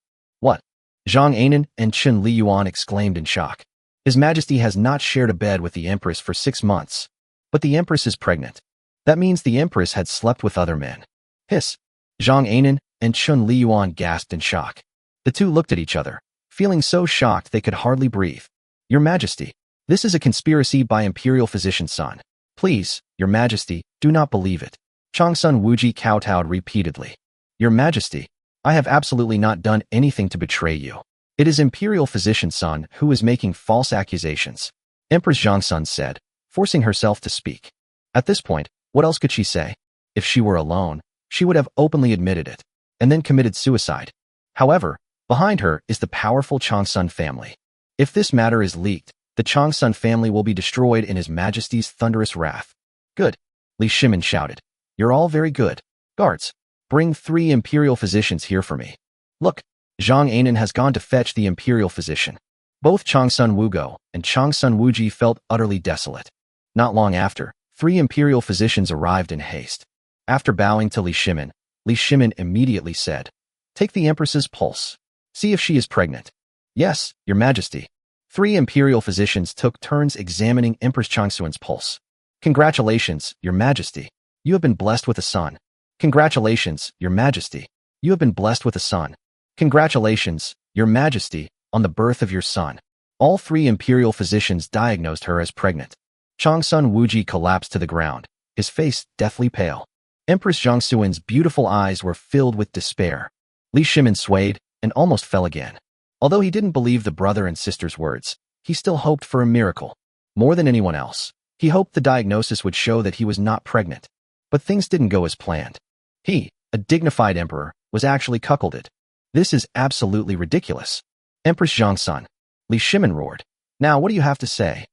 Zhang Anan and Chun Liyuan exclaimed in shock. His Majesty has not shared a bed with the Empress for 6 months. But the Empress is pregnant. That means the Empress had slept with other men. Hiss. Zhang Anan and Chun Liyuan gasped in shock. The two looked at each other, feeling so shocked they could hardly breathe. Your Majesty, this is a conspiracy by Imperial Physician's son. Please, Your Majesty, do not believe it. Changsun Wuji kowtowed repeatedly. Your Majesty, I have absolutely not done anything to betray you. It is Imperial Physician's son who is making false accusations. Empress Changsun said, forcing herself to speak. At this point, what else could she say? If she were alone, she would have openly admitted it, and then committed suicide. However, behind her is the powerful Changsun family. If this matter is leaked, the Changsun family will be destroyed in His Majesty's thunderous wrath. Good, Li Shimin shouted. You're all very good. Guards, bring 3 Imperial physicians here for me. Look, Zhang Anan has gone to fetch the Imperial physician. Both Changsun Wugo and Changsun Wuji felt utterly desolate. Not long after, 3 Imperial physicians arrived in haste. After bowing to Li Shimin immediately said, Take the Empress's pulse. See if she is pregnant. Yes, Your Majesty. 3 Imperial physicians took turns examining Empress Changsun's pulse. Congratulations, Your Majesty. You have been blessed with a son. Congratulations, Your Majesty. You have been blessed with a son. Congratulations, Your Majesty, on the birth of your son. All 3 Imperial physicians diagnosed her as pregnant. Changsun Wuji collapsed to the ground, his face deathly pale. Empress Changsun's beautiful eyes were filled with despair. Li Shimin swayed and almost fell again. Although he didn't believe the brother and sister's words, he still hoped for a miracle. More than anyone else, he hoped the diagnosis would show that he was not pregnant. But things didn't go as planned. He, a dignified emperor, was actually cuckolded. This is absolutely ridiculous. Empress Changsun. Li Shimin roared. Now what do you have to say?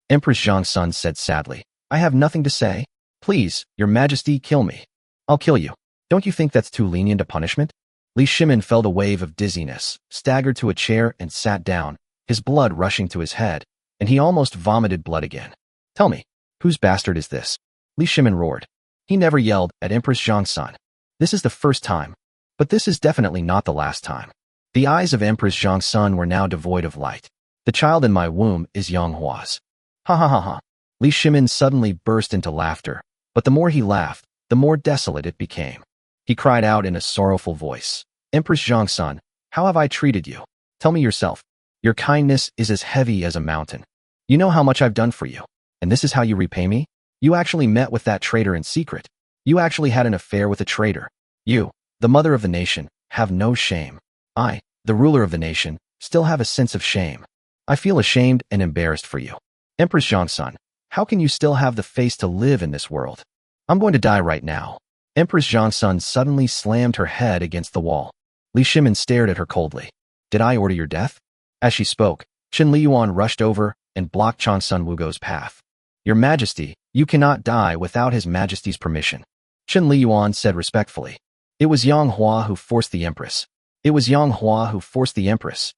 Empress Changsun said sadly. I have nothing to say. Please, Your Majesty, kill me. I'll kill you. Don't you think that's too lenient a punishment? Li Shimin felt a wave of dizziness, staggered to a chair and sat down, his blood rushing to his head, and he almost vomited blood again. Tell me, whose bastard is this? Li Shimin roared. He never yelled at Empress Changsun. This is the first time, but this is definitely not the last time. The eyes of Empress Changsun were now devoid of light. The child in my womb is Yang Hua's. Ha ha ha ha. Li Shimin suddenly burst into laughter, but the more he laughed, the more desolate it became. He cried out in a sorrowful voice, Empress Changsun, how have I treated you? Tell me yourself. Your kindness is as heavy as a mountain. You know how much I've done for you, and this is how you repay me? You actually met with that traitor in secret. You actually had an affair with a traitor. You, the mother of the nation, have no shame. I, the ruler of the nation, still have a sense of shame. I feel ashamed and embarrassed for you. Empress Changsun, how can you still have the face to live in this world? I'm going to die right now. Empress Zhangsun suddenly slammed her head against the wall. Li Shimin stared at her coldly. Did I order your death? As she spoke, Qin Liyuan rushed over and blocked Changsun Wugo's path. Your Majesty, you cannot die without His Majesty's permission. Qin Liyuan said respectfully. It was Yang Hua who forced the Empress. It was Yang Hua who forced the Empress.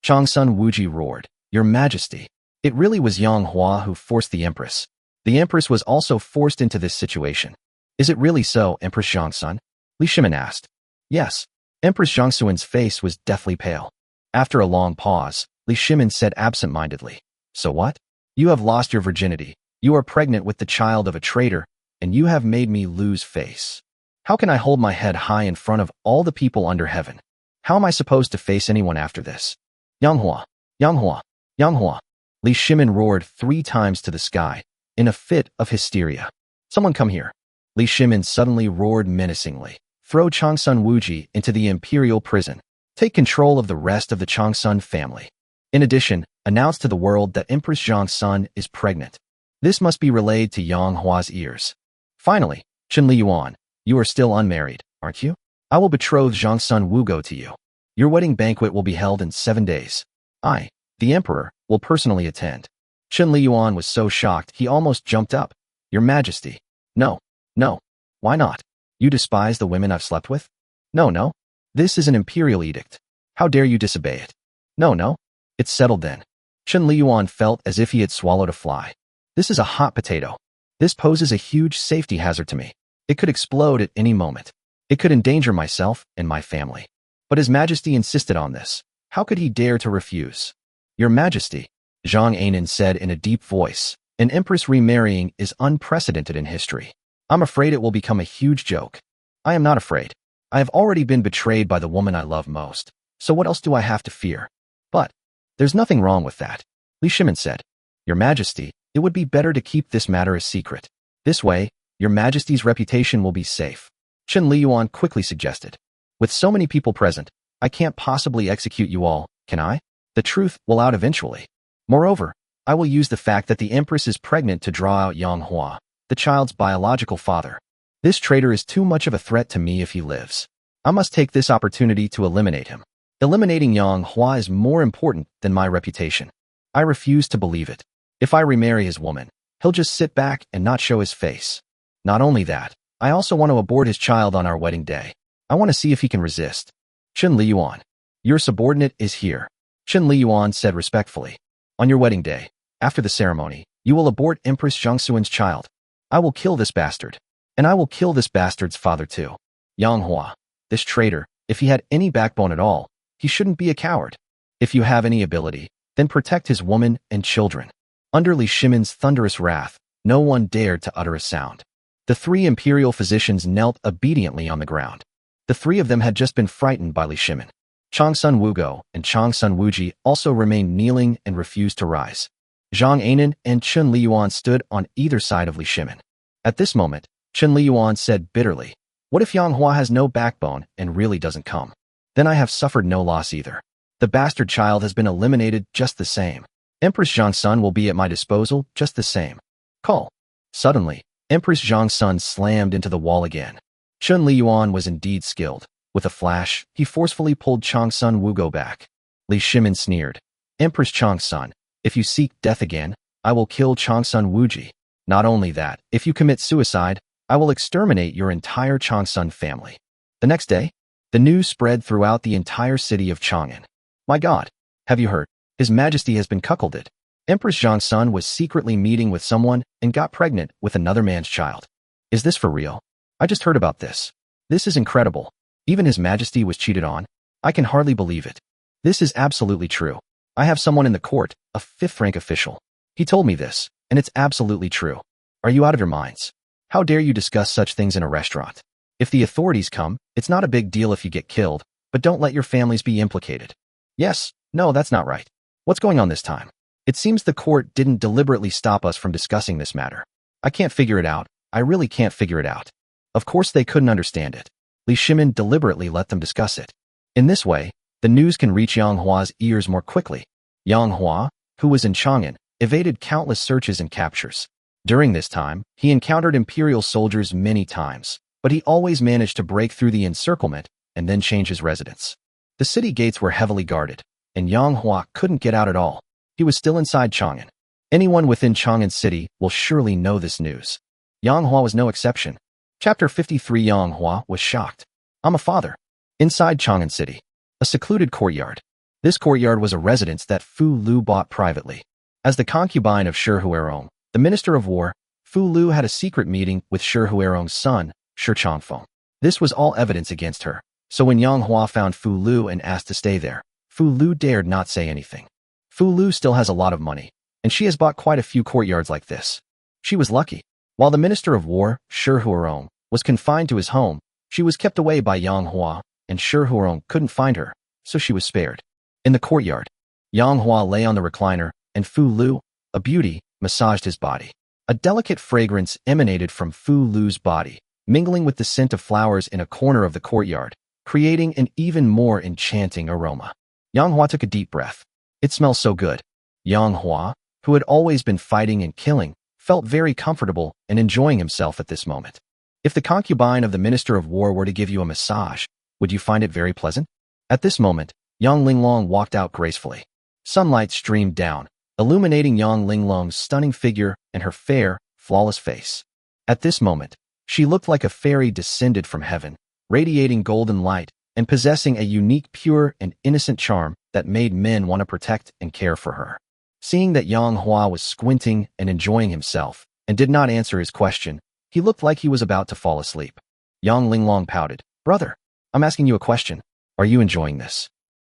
Changsun Wuji roared. Your Majesty. It really was Yang Hua who forced the Empress. The Empress was also forced into this situation. Is it really so, Empress Zhangsun? Li Shimin asked. Yes. Empress Zhangsun's face was deathly pale. After a long pause, Li Shimin said absent-mindedly. So what? You have lost your virginity. You are pregnant with the child of a traitor, and you have made me lose face. How can I hold my head high in front of all the people under heaven? How am I supposed to face anyone after this? Yang Hua, Yang Hua, Yang Hua. Li Shimin roared 3 times to the sky, in a fit of hysteria. Someone come here. Li Shimin suddenly roared menacingly. Throw Changsun Wuji into the imperial prison. Take control of the rest of the Changsun family. In addition, announce to the world that Empress Zhangsun is pregnant. This must be relayed to Yang Hua's ears. Finally, Qin Liyuan, you are still unmarried, aren't you? I will betroth Zhangsun Wugo to you. Your wedding banquet will be held in 7 days. I, the emperor, will personally attend. Qin Liyuan was so shocked he almost jumped up. Your Majesty. No. No. Why not? You despise the women I've slept with? No. This is an imperial edict. How dare you disobey it? No. It's settled then. Qin Liyuan felt as if he had swallowed a fly. This is a hot potato. This poses a huge safety hazard to me. It could explode at any moment. It could endanger myself and my family. But His Majesty insisted on this. How could he dare to refuse? Your Majesty, Zhang Anan said in a deep voice, an empress remarrying is unprecedented in history. I'm afraid it will become a huge joke. I am not afraid. I have already been betrayed by the woman I love most. So what else do I have to fear? But there's nothing wrong with that. Li Shimin said. Your Majesty, it would be better to keep this matter a secret. This way, Your Majesty's reputation will be safe. Qin Liyuan quickly suggested. With so many people present, I can't possibly execute you all, can I? The truth will out eventually. Moreover, I will use the fact that the Empress is pregnant to draw out Yang Hua, the child's biological father. This traitor is too much of a threat to me if he lives. I must take this opportunity to eliminate him. Eliminating Yang Hua is more important than my reputation. I refuse to believe it. If I remarry his woman, he'll just sit back and not show his face. Not only that, I also want to abort his child on our wedding day. I want to see if he can resist. Qin Liyuan, your subordinate is here. Qin Liyuan said respectfully. On your wedding day, after the ceremony, you will abort Empress Zhangsun's child. I will kill this bastard. And I will kill this bastard's father too. Yang Hua, this traitor, if he had any backbone at all, he shouldn't be a coward. If you have any ability, then protect his woman and children. Under Li Shimin's thunderous wrath, no one dared to utter a sound. The 3 imperial physicians knelt obediently on the ground. The 3 of them had just been frightened by Li Shimin. Changsun Wugo and Changsun Wuji also remained kneeling and refused to rise. Zhang Anan and Qin Liyuan stood on either side of Li Shimin. At this moment, Qin Liyuan said bitterly, what if Yang Hua has no backbone and really doesn't come? Then I have suffered no loss either. The bastard child has been eliminated just the same. Empress Zhangsun will be at my disposal just the same. Call. Suddenly, Empress Zhangsun slammed into the wall again. Qin Liyuan was indeed skilled. With a flash, he forcefully pulled Changsun Wugo back. Li Shimin sneered. Empress Changsun, if you seek death again, I will kill Changsun Wuji. Not only that, if you commit suicide, I will exterminate your entire Changsun family. The next day, the news spread throughout the entire city of Chang'an. My God, have you heard? His Majesty has been cuckolded. Empress Zhangsun was secretly meeting with someone and got pregnant with another man's child. Is this for real? I just heard about this. This is incredible. Even His Majesty was cheated on. I can hardly believe it. This is absolutely true. I have someone in the court, a 5th rank official. He told me this, and it's absolutely true. Are you out of your minds? How dare you discuss such things in a restaurant? If the authorities come, it's not a big deal if you get killed, but don't let your families be implicated. Yes, no, that's not right. What's going on this time? It seems the court didn't deliberately stop us from discussing this matter. I can't figure it out. I really can't figure it out. Of course they couldn't understand it. Li Shimin deliberately let them discuss it. In this way, the news can reach Yang Hua's ears more quickly. Yang Hua, who was in Chang'an, evaded countless searches and captures. During this time, he encountered imperial soldiers many times, but he always managed to break through the encirclement and then change his residence. The city gates were heavily guarded, and Yang Hua couldn't get out at all. He was still inside Chang'an. Anyone within Chang'an City will surely know this news. Yang Hua was no exception. Chapter 53. Yang Hua was shocked. I'm a father. Inside Chang'an City, a secluded courtyard. This courtyard was a residence that Fu Lu bought privately. As the concubine of Shi Huarong, the Minister of War, Fu Lu had a secret meeting with Shi Huarong's son, Shi Changfeng. This was all evidence against her, so when Yang Hua found Fu Lu and asked to stay there, Fu Lu dared not say anything. Fu Lu still has a lot of money, and she has bought quite a few courtyards like this. She was lucky. While the Minister of War, Shi Huarong, was confined to his home, she was kept away by Yang Hua, and Shi Huarong couldn't find her, so she was spared. In the courtyard, Yang Hua lay on the recliner, and Fu Lu, a beauty, massaged his body. A delicate fragrance emanated from Fu Lu's body, mingling with the scent of flowers in a corner of the courtyard, creating an even more enchanting aroma. Yang Hua took a deep breath. It smells so good. Yang Hua, who had always been fighting and killing, felt very comfortable and enjoying himself at this moment. If the concubine of the Minister of War were to give you a massage, would you find it very pleasant? At this moment, Yang Linglong walked out gracefully. Sunlight streamed down, illuminating Yang Linglong's stunning figure and her fair, flawless face. At this moment, she looked like a fairy descended from heaven, radiating golden light and possessing a unique, pure, and innocent charm that made men want to protect and care for her. Seeing that Yang Hua was squinting and enjoying himself and did not answer his question, he looked like he was about to fall asleep. Yang Linglong pouted. Brother, I'm asking you a question. Are you enjoying this?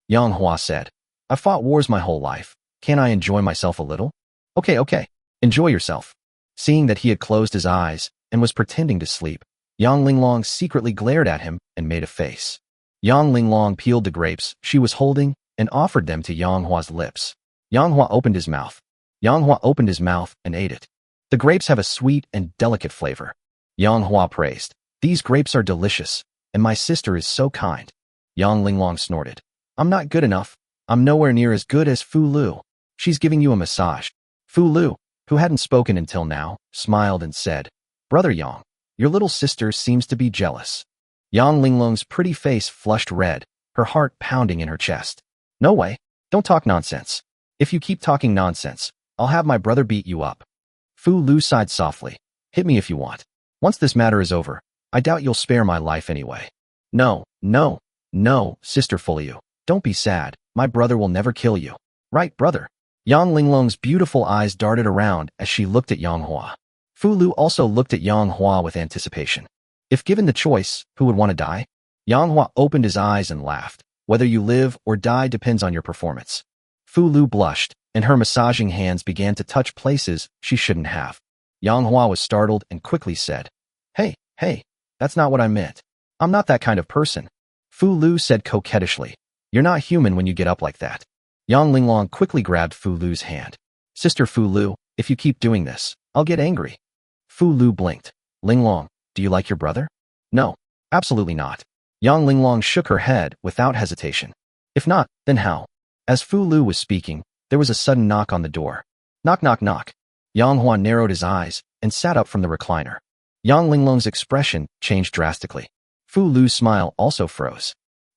Yang Hua said, I've fought wars my whole life. Can't I enjoy myself a little? Okay. Enjoy yourself. Seeing that he had closed his eyes and was pretending to sleep, Yang Linglong secretly glared at him and made a face. Yang Linglong peeled the grapes she was holding and offered them to Yang Hua's lips. Yang Hua opened his mouth. Yang Hua opened his mouth and ate it. The grapes have a sweet and delicate flavor. Yang Hua praised. These grapes are delicious, and my sister is so kind. Yang Linglong snorted. I'm not good enough. I'm nowhere near as good as Fu Lu. She's giving you a massage. Fu Lu, who hadn't spoken until now, smiled and said, Brother Yang, your little sister seems to be jealous. Yang Linglong's pretty face flushed red, her heart pounding in her chest. No way. Don't talk nonsense. If you keep talking nonsense, I'll have my brother beat you up. Fu Lu sighed softly. Hit me if you want. Once this matter is over, I doubt you'll spare my life anyway. No, Sister Fu Lu. Don't be sad. My brother will never kill you. Right, brother? Yang Linglong's beautiful eyes darted around as she looked at Yang Hua. Fu Lu also looked at Yang Hua with anticipation. If given the choice, who would want to die? Yang Hua opened his eyes and laughed. Whether you live or die depends on your performance. Fu Lu blushed, and her massaging hands began to touch places she shouldn't have. Yang Hua was startled and quickly said, Hey, that's not what I meant. I'm not that kind of person. Fu Lu said coquettishly. You're not human when you get up like that. Yang Linglong quickly grabbed Fu Lu's hand. Sister Fu Lu, if you keep doing this, I'll get angry. Fu Lu blinked. Linglong, do you like your brother? No, absolutely not. Yang Linglong shook her head without hesitation. If not, then how? As Fu Lu was speaking, there was a sudden knock on the door. Knock, knock, knock. Yang Hua narrowed his eyes and sat up from the recliner. Yang Linglong's expression changed drastically. Fu Lu's smile also froze.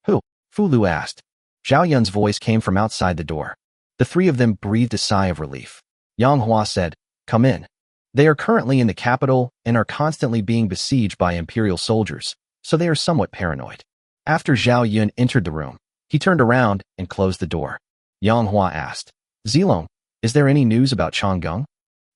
Who? Fu Lu asked. Zhao Yun's voice came from outside the door. The three of them breathed a sigh of relief. Yang Hua said, Come in. They are currently in the capital and are constantly being besieged by imperial soldiers, so they are somewhat paranoid. After Zhao Yun entered the room, he turned around and closed the door. Yang Hua asked, Zilong, is there any news about Chang'an?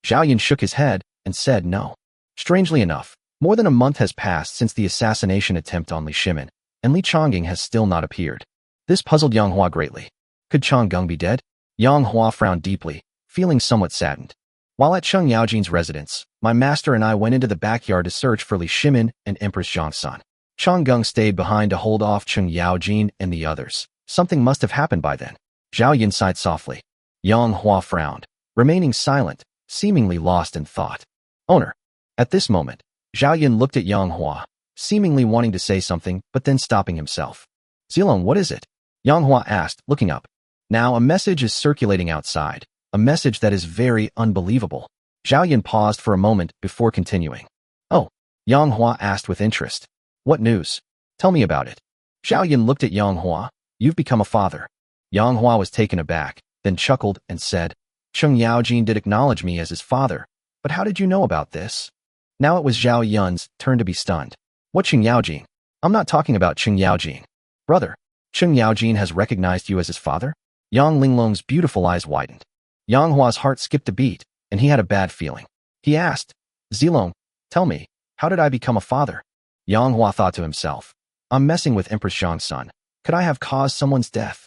Zhao Yun shook his head and said no. Strangely enough, more than a month has passed since the assassination attempt on Li Shimin, and Li Chang'an has still not appeared. This puzzled Yang Hua greatly. Could Chang'an be dead? Yang Hua frowned deeply, feeling somewhat saddened. While at Cheng Yaojin's residence, my master and I went into the backyard to search for Li Shimin and Empress Zhangsan. Chang'an stayed behind to hold off Cheng Yaojin and the others. Something must have happened by then. Zhao Yun sighed softly. Yang Hua frowned, remaining silent, seemingly lost in thought. Owner. At this moment, Zhao Yun looked at Yang Hua, seemingly wanting to say something, but then stopping himself. Zilong, what is it? Yang Hua asked, looking up. Now a message is circulating outside, a message that is very unbelievable. Zhao Yun paused for a moment before continuing. Oh, Yang Hua asked with interest. What news? Tell me about it. Zhao Yun looked at Yang Hua. You've become a father. Yang Hua was taken aback, then chuckled and said, Cheng Yaojin did acknowledge me as his father, but how did you know about this? Now it was Zhao Yun's turn to be stunned. What Cheng Yaojin? I'm not talking about Cheng Yaojin. Brother, Cheng Yaojin has recognized you as his father? Yang Linglong's beautiful eyes widened. Yang Hua's heart skipped a beat, and he had a bad feeling. He asked, Zilong, tell me, how did I become a father? Yang Hua thought to himself, I'm messing with Empress Zhang's son. Could I have caused someone's death?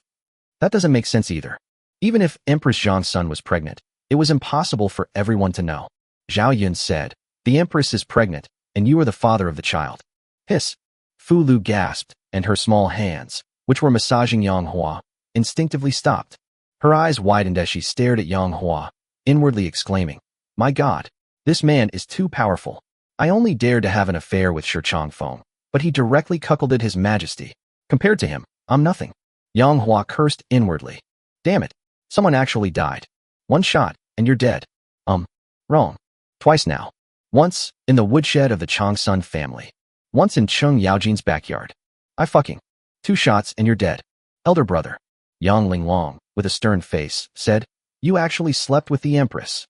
That doesn't make sense either. Even if Empress Zhang's son was pregnant, it was impossible for everyone to know. Zhao Yun said, the Empress is pregnant, and you are the father of the child. Hiss. Fu Lu gasped, and her small hands, which were massaging Yang Hua, instinctively stopped. Her eyes widened as she stared at Yang Hua, inwardly exclaiming, My God, this man is too powerful. I only dared to have an affair with Shi Changfeng, but he directly cuckolded his majesty. Compared to him, I'm nothing. Yang Hua cursed inwardly. Damn it, someone actually died. One shot, and you're dead. Wrong. Twice now. Once, in the woodshed of the Changsun family. Once in Cheng Yaojin's backyard. Two shots and you're dead. Elder brother. Yang Linglong, with a stern face, said, You actually slept with the Empress.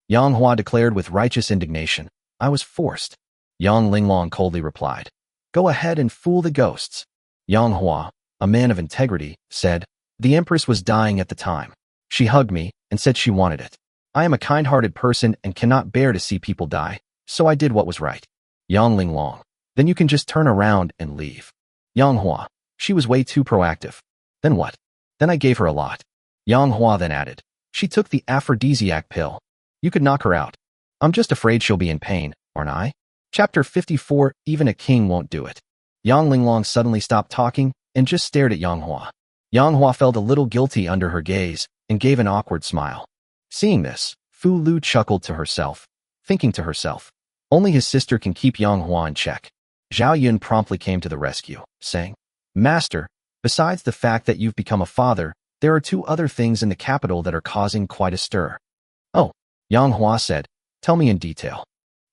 Yang Hua declared with righteous indignation, I was forced. Yang Linglong coldly replied, Go ahead and fool the ghosts. Yang Hua, a man of integrity, said, The Empress was dying at the time. She hugged me and said she wanted it. I am a kind-hearted person and cannot bear to see people die, so I did what was right. Yang Linglong, then you can just turn around and leave. Yang Hua, she was way too proactive. Then what? Then I gave her a lot. Yang Hua then added, She took the aphrodisiac pill. You could knock her out. I'm just afraid she'll be in pain, aren't I? Chapter 54, Even a king won't do it. Yang Linglong suddenly stopped talking and just stared at Yang Hua. Yang Hua felt a little guilty under her gaze and gave an awkward smile. Seeing this, Fu Lu chuckled to herself, thinking to herself, only his sister can keep Yang Hua in check. Zhao Yun promptly came to the rescue, saying, Master, besides the fact that you've become a father, there are two other things in the capital that are causing quite a stir. Oh, Yang Hua said, Tell me in detail.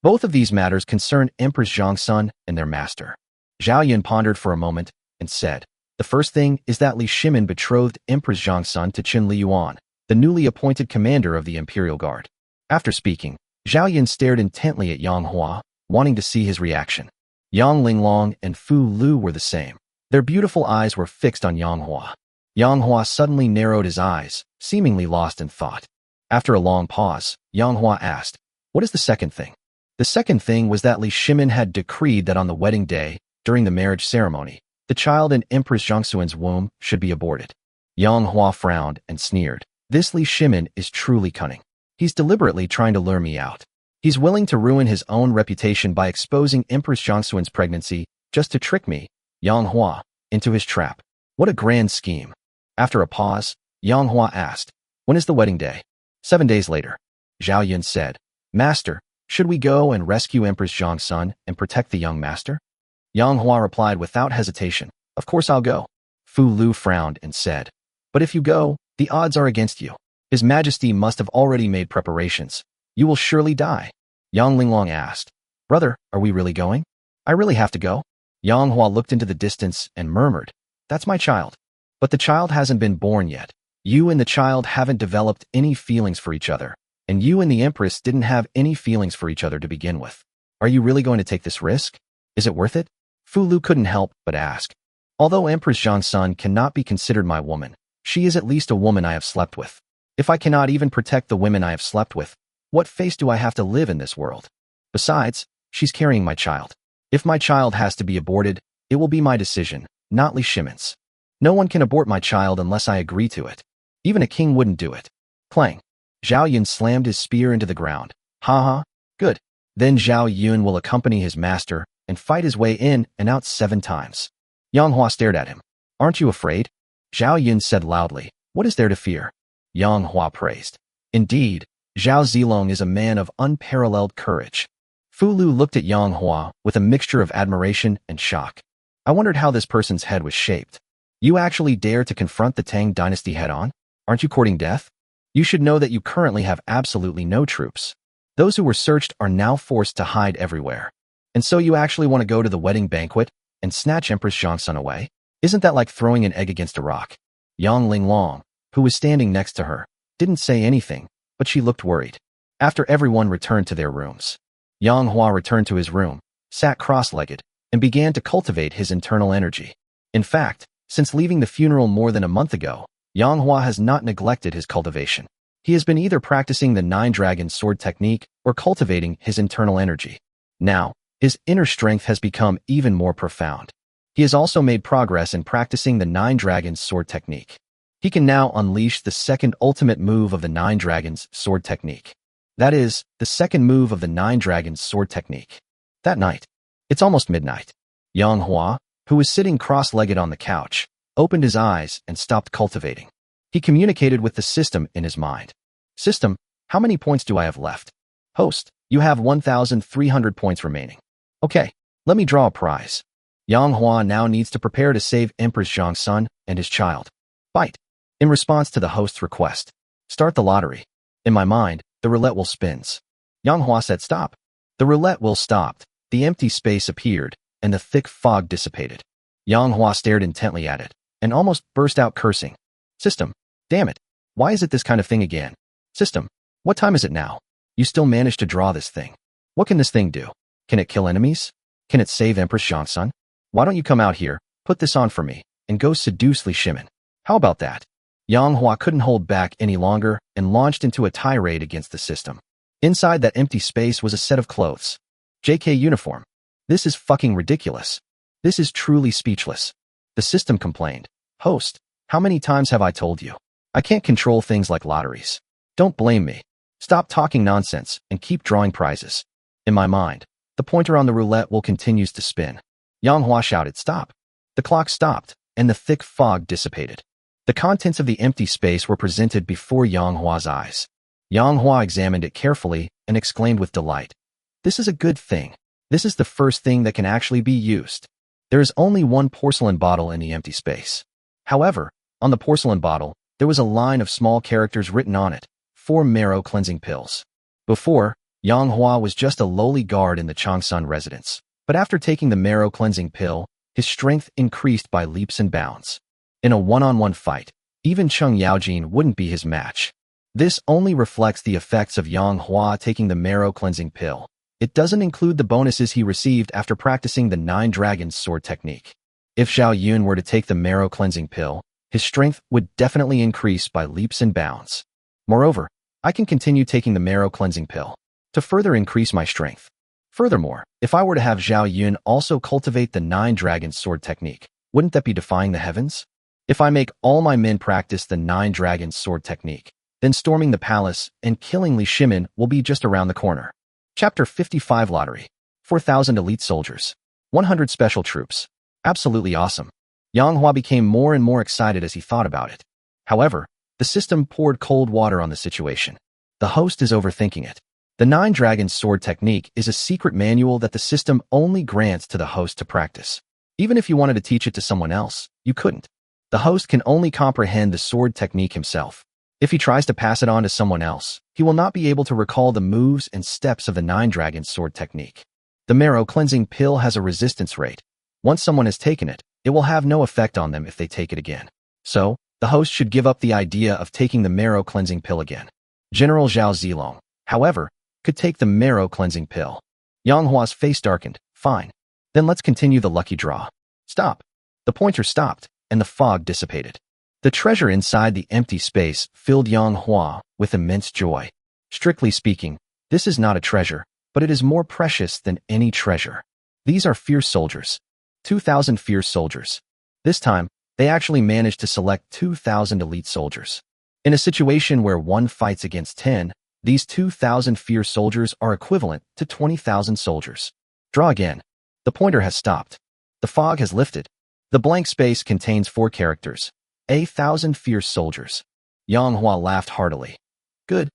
Both of these matters concern Empress Zhang's son and their master. Zhao Yun pondered for a moment and said, The first thing is that Li Shimin betrothed Empress Zhang's son to Qin Liyuan, the newly appointed commander of the Imperial Guard. After speaking, Zhao Yun stared intently at Yang Hua, wanting to see his reaction. Yang Linglong and Fu Lu were the same. Their beautiful eyes were fixed on Yang Hua. Yang Hua suddenly narrowed his eyes, seemingly lost in thought. After a long pause, Yang Hua asked, What is the second thing? The second thing was that Li Shimin had decreed that on the wedding day, during the marriage ceremony, the child in Empress Zhangxuan's womb should be aborted. Yang Hua frowned and sneered. This Li Shimin is truly cunning. He's deliberately trying to lure me out. He's willing to ruin his own reputation by exposing Empress Zhangxuan's pregnancy just to trick me, Yang Hua, into his trap. What a grand scheme. After a pause, Yang Hua asked, When is the wedding day? 7 days later. Zhao Yun said, Master, should we go and rescue Empress Zhang's son and protect the young master? Yang Hua replied without hesitation, Of course I'll go. Fu Lu frowned and said, But if you go, the odds are against you. His Majesty must have already made preparations. You will surely die. Yang Linglong asked, Brother, are we really going? I really have to go? Yang Hua looked into the distance and murmured, That's my child. But the child hasn't been born yet. You and the child haven't developed any feelings for each other, and you and the Empress didn't have any feelings for each other to begin with. Are you really going to take this risk? Is it worth it? Fu Lu couldn't help but ask. Although Empress Zhang's son cannot be considered my woman, she is at least a woman I have slept with. If I cannot even protect the women I have slept with, what face do I have to live in this world? Besides, she's carrying my child. If my child has to be aborted, it will be my decision, not Li Shimin's. No one can abort my child unless I agree to it. Even a king wouldn't do it. Clang. Zhao Yun slammed his spear into the ground. Ha ha, good. Then Zhao Yun will accompany his master and fight his way in and out 7 times. Yang Hua stared at him. Aren't you afraid? Zhao Yun said loudly, What is there to fear? Yang Hua praised. Indeed, Zhao Zilong is a man of unparalleled courage. Fu Lu looked at Yang Hua with a mixture of admiration and shock. I wondered how this person's head was shaped. You actually dare to confront the Tang dynasty head-on? Aren't you courting death? You should know that you currently have absolutely no troops. Those who were searched are now forced to hide everywhere. And so you actually want to go to the wedding banquet and snatch Empress Zhangsun away? Isn't that like throwing an egg against a rock? Yang Linglong, who was standing next to her, didn't say anything, but she looked worried. After everyone returned to their rooms, Yang Hua returned to his room, sat cross-legged, and began to cultivate his internal energy. In fact, since leaving the funeral more than a month ago, Yang Hua has not neglected his cultivation. He has been either practicing the Nine Dragons sword technique or cultivating his internal energy. Now, his inner strength has become even more profound. He has also made progress in practicing the Nine Dragons sword technique. He can now unleash the second ultimate move of the Nine Dragons sword technique. That is, the second move of the Nine Dragons sword technique. That night, it's almost midnight. Yang Hua, who was sitting cross-legged on the couch, opened his eyes and stopped cultivating. He communicated with the system in his mind. System, how many points do I have left? Host, you have 1,300 points remaining. Okay, let me draw a prize. Yang Hua now needs to prepare to save Empress Zhangsun and his child. Fight. In response to the host's request, start the lottery. In my mind, the roulette wheel spins. Yang Hua said stop. The roulette wheel stopped, the empty space appeared, and the thick fog dissipated. Yang Hua stared intently at it, and almost burst out cursing. System, damn it, why is it this kind of thing again? System, what time is it now? You still managed to draw this thing. What can this thing do? Can it kill enemies? Can it save Empress Zhangsun? Why don't you come out here, put this on for me, and go seduce Li Shimin? How about that? Yang Hua couldn't hold back any longer and launched into a tirade against the system. Inside that empty space was a set of clothes. JK uniform. This is fucking ridiculous. This is truly speechless. The system complained. Host, how many times have I told you? I can't control things like lotteries. Don't blame me. Stop talking nonsense and keep drawing prizes. In my mind, the pointer on the roulette wheel continues to spin. Yang Hua shouted, stop. The clock stopped, and the thick fog dissipated. The contents of the empty space were presented before Yang Hua's eyes. Yang Hua examined it carefully and exclaimed with delight. This is a good thing. This is the first thing that can actually be used. There is only one porcelain bottle in the empty space. However, on the porcelain bottle, there was a line of small characters written on it, 4 marrow cleansing pills. Before, Yang Hua was just a lowly guard in the Changsun residence, but after taking the marrow cleansing pill, his strength increased by leaps and bounds. In a one-on-one fight, even Cheng Yaojin wouldn't be his match. This only reflects the effects of Yang Hua taking the marrow cleansing pill. It doesn't include the bonuses he received after practicing the Nine Dragons sword technique. If Zhao Yun were to take the marrow cleansing pill, his strength would definitely increase by leaps and bounds. Moreover, I can continue taking the marrow cleansing pill to further increase my strength. Furthermore, if I were to have Zhao Yun also cultivate the Nine Dragons sword technique, wouldn't that be defying the heavens? If I make all my men practice the Nine Dragons sword technique, then storming the palace and killing Li Shimin will be just around the corner. Chapter 55 Lottery. 4,000 elite soldiers. 100 special troops. Absolutely awesome. Yang Hua became more and more excited as he thought about it. However, the system poured cold water on the situation. The host is overthinking it. The Nine Dragons sword technique is a secret manual that the system only grants to the host to practice. Even if you wanted to teach it to someone else, you couldn't. The host can only comprehend the sword technique himself. If he tries to pass it on to someone else, he will not be able to recall the moves and steps of the Nine Dragons sword technique. The marrow cleansing pill has a resistance rate. Once someone has taken it, it will have no effect on them if they take it again. So, the host should give up the idea of taking the marrow cleansing pill again. General Zhao Zilong, however, could take the marrow cleansing pill. Yang Hua's face darkened. Fine. Then let's continue the lucky draw. Stop. The pointer stopped, and the fog dissipated. The treasure inside the empty space filled Yang Hua with immense joy. Strictly speaking, this is not a treasure, but it is more precious than any treasure. These are fierce soldiers. 2,000 fierce soldiers. This time, they actually managed to select 2,000 elite soldiers. In a situation where one fights against 10, these 2,000 fierce soldiers are equivalent to 20,000 soldiers. Draw again. The pointer has stopped. The fog has lifted. The blank space contains 4 characters. 1,000 fierce soldiers. Yang Hua laughed heartily. Good,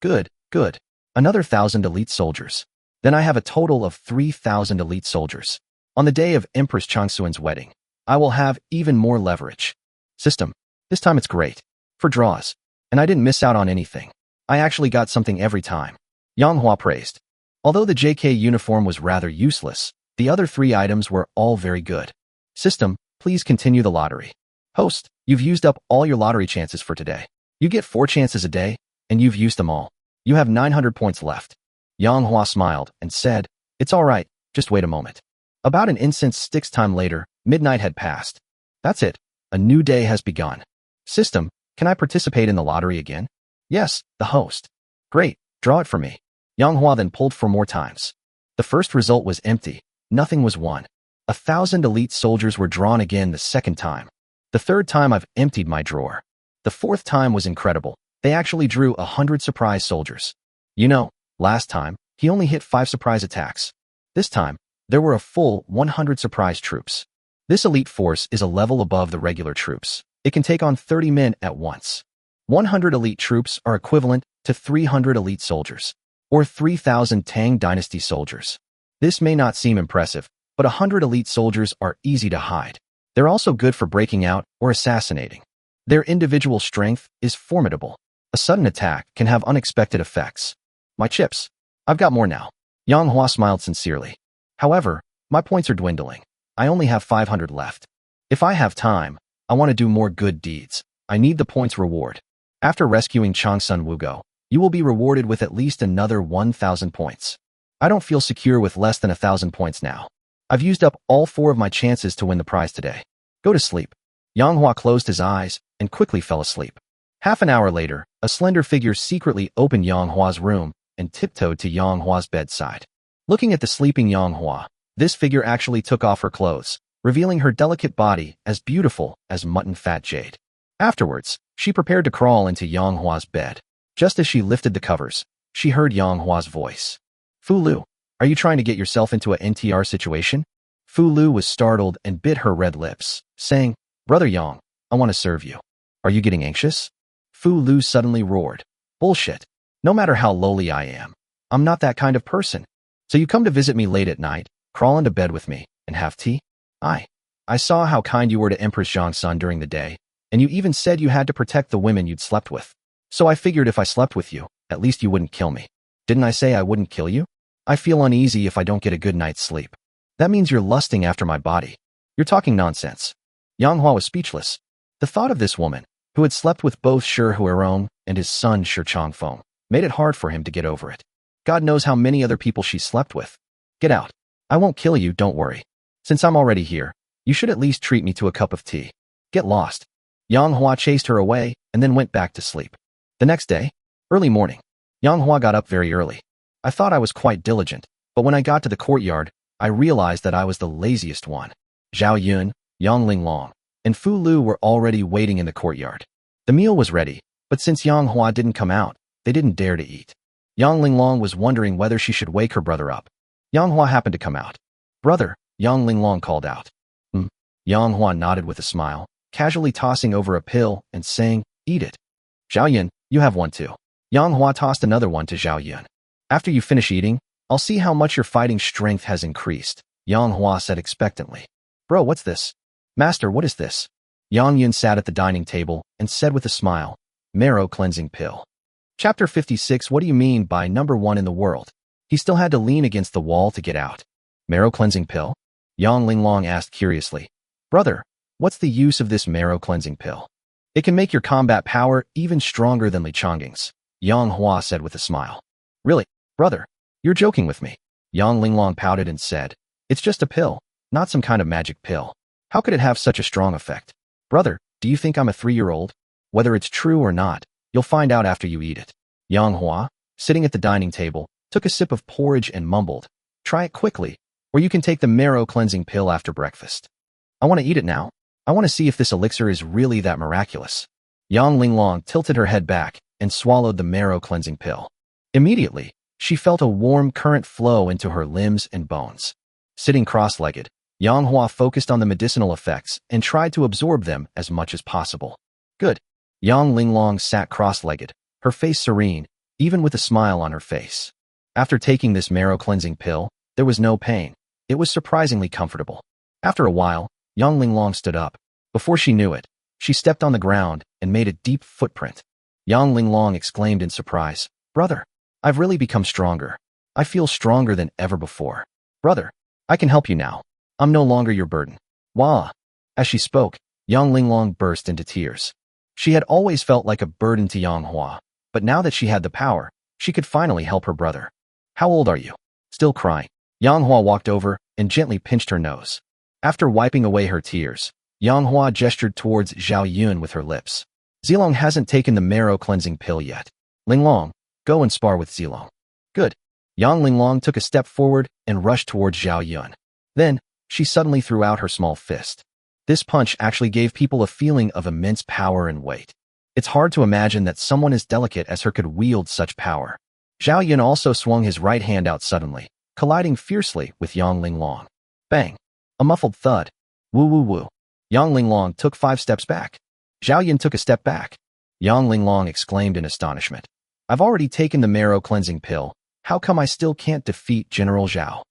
good, good. Another 1,000 elite soldiers. Then I have a total of 3,000 elite soldiers. On the day of Empress Changsuan's wedding, I will have even more leverage. System. This time it's great. For draws. And I didn't miss out on anything. I actually got something every time. Yang Hua praised. Although the JK uniform was rather useless, the other 3 items were all very good. System, please continue the lottery. Host, you've used up all your lottery chances for today. You get 4 chances a day, and you've used them all. You have 900 points left. Yang Hua smiled and said, it's all right, just wait a moment. About an incense stick's time later, midnight had passed. That's it. A new day has begun. System, can I participate in the lottery again? Yes, the host. Great, draw it for me. Yang Hua then pulled 4 more times. The first result was empty. Nothing was won. 1,000 elite soldiers were drawn again the second time. The third time I've emptied my drawer. The fourth time was incredible. They actually drew 100 surprise soldiers. You know, last time, he only hit 5 surprise attacks. This time, there were a full 100 surprise troops. This elite force is a level above the regular troops. It can take on 30 men at once. 100 elite troops are equivalent to 300 elite soldiers, or 3,000 Tang Dynasty soldiers. This may not seem impressive, but 100 elite soldiers are easy to hide. They're also good for breaking out or assassinating. Their individual strength is formidable. A sudden attack can have unexpected effects. My chips. I've got more now. Yang Hua smiled sincerely. However, my points are dwindling. I only have 500 left. If I have time, I want to do more good deeds. I need the points reward. After rescuing Changsun Wugo, you will be rewarded with at least another 1,000 points. I don't feel secure with less than 1,000 points now. I've used up all 4 of my chances to win the prize today. Go to sleep. Yang Hua closed his eyes and quickly fell asleep. Half an hour later, a slender figure secretly opened Yang Hua's room and tiptoed to Yang Hua's bedside. Looking at the sleeping Yang Hua, this figure actually took off her clothes, revealing her delicate body as beautiful as mutton fat jade. Afterwards, she prepared to crawl into Yang Hua's bed. Just as she lifted the covers, she heard Yang Hua's voice. Fu Lu, are you trying to get yourself into a NTR situation? Fu Lu was startled and bit her red lips, saying, Brother Yang, I want to serve you. Are you getting anxious? Fu Lu suddenly roared. Bullshit. No matter how lowly I am, I'm not that kind of person. So you come to visit me late at night, crawl into bed with me, and have tea? I saw how kind you were to Empress Zhangsun during the day, and you even said you had to protect the women you'd slept with. So I figured if I slept with you, at least you wouldn't kill me. Didn't I say I wouldn't kill you? I feel uneasy if I don't get a good night's sleep. That means you're lusting after my body. You're talking nonsense. Yang Hua was speechless. The thought of this woman, who had slept with both Shi Huarong and his son Shi Changfeng, made it hard for him to get over it. God knows how many other people she slept with. Get out. I won't kill you, don't worry. Since I'm already here, you should at least treat me to a cup of tea. Get lost. Yang Hua chased her away and then went back to sleep. The next day, early morning, Yang Hua got up very early. I thought I was quite diligent, but when I got to the courtyard, I realized that I was the laziest one. Zhao Yun, Yang Linglong, and Fu Lu were already waiting in the courtyard. The meal was ready, but since Yang Hua didn't come out, they didn't dare to eat. Yang Linglong was wondering whether she should wake her brother up. Yang Hua happened to come out. Brother, Yang Linglong called out. Yang Hua nodded with a smile, casually tossing over a pill and saying, eat it. Zhao Yun, you have one too. Yang Hua tossed another one to Zhao Yun. After you finish eating, I'll see how much your fighting strength has increased, Yang Hua said expectantly. Bro, what's this? Master, what is this? Yang Yun sat at the dining table and said with a smile, Marrow cleansing pill. Chapter 56. What do you mean by number 1 in the world? He still had to lean against the wall to get out. Marrow cleansing pill? Yang Linglong asked curiously. Brother, what's the use of this marrow cleansing pill? It can make your combat power even stronger than Li Changging's, Yang Hua said with a smile. Really, brother? You're joking with me. Yang Linglong pouted and said, it's just a pill, not some kind of magic pill. How could it have such a strong effect? Brother, do you think I'm a 3-year-old? Whether it's true or not, you'll find out after you eat it. Yang Hua, sitting at the dining table, took a sip of porridge and mumbled, try it quickly, or you can take the marrow cleansing pill after breakfast. I want to eat it now. I want to see if this elixir is really that miraculous. Yang Linglong tilted her head back and swallowed the marrow cleansing pill. Immediately, she felt a warm current flow into her limbs and bones. Sitting cross-legged, Yang Hua focused on the medicinal effects and tried to absorb them as much as possible. Good. Yang Linglong sat cross-legged, her face serene, even with a smile on her face. After taking this marrow cleansing pill, there was no pain. It was surprisingly comfortable. After a while, Yang Linglong stood up. Before she knew it, she stepped on the ground and made a deep footprint. Yang Linglong exclaimed in surprise, Brother, I've really become stronger. I feel stronger than ever before. Brother, I can help you now. I'm no longer your burden. Wah! As she spoke, Yang Linglong burst into tears. She had always felt like a burden to Yang Hua, but now that she had the power, she could finally help her brother. How old are you? Still crying. Yang Hua walked over and gently pinched her nose. After wiping away her tears, Yang Hua gestured towards Zhao Yun with her lips. Zilong hasn't taken the marrow cleansing pill yet. Linglong, go and spar with Zilong. Good. Yang Linglong took a step forward and rushed towards Zhao Yun. Then, she suddenly threw out her small fist. This punch actually gave people a feeling of immense power and weight. It's hard to imagine that someone as delicate as her could wield such power. Zhao Yun also swung his right hand out suddenly, colliding fiercely with Yang Linglong. Bang! A muffled thud. Woo woo woo. Yang Linglong took 5 steps back. Zhao Yun took a step back. Yang Linglong exclaimed in astonishment. I've already taken the marrow cleansing pill. How come I still can't defeat General Zhao?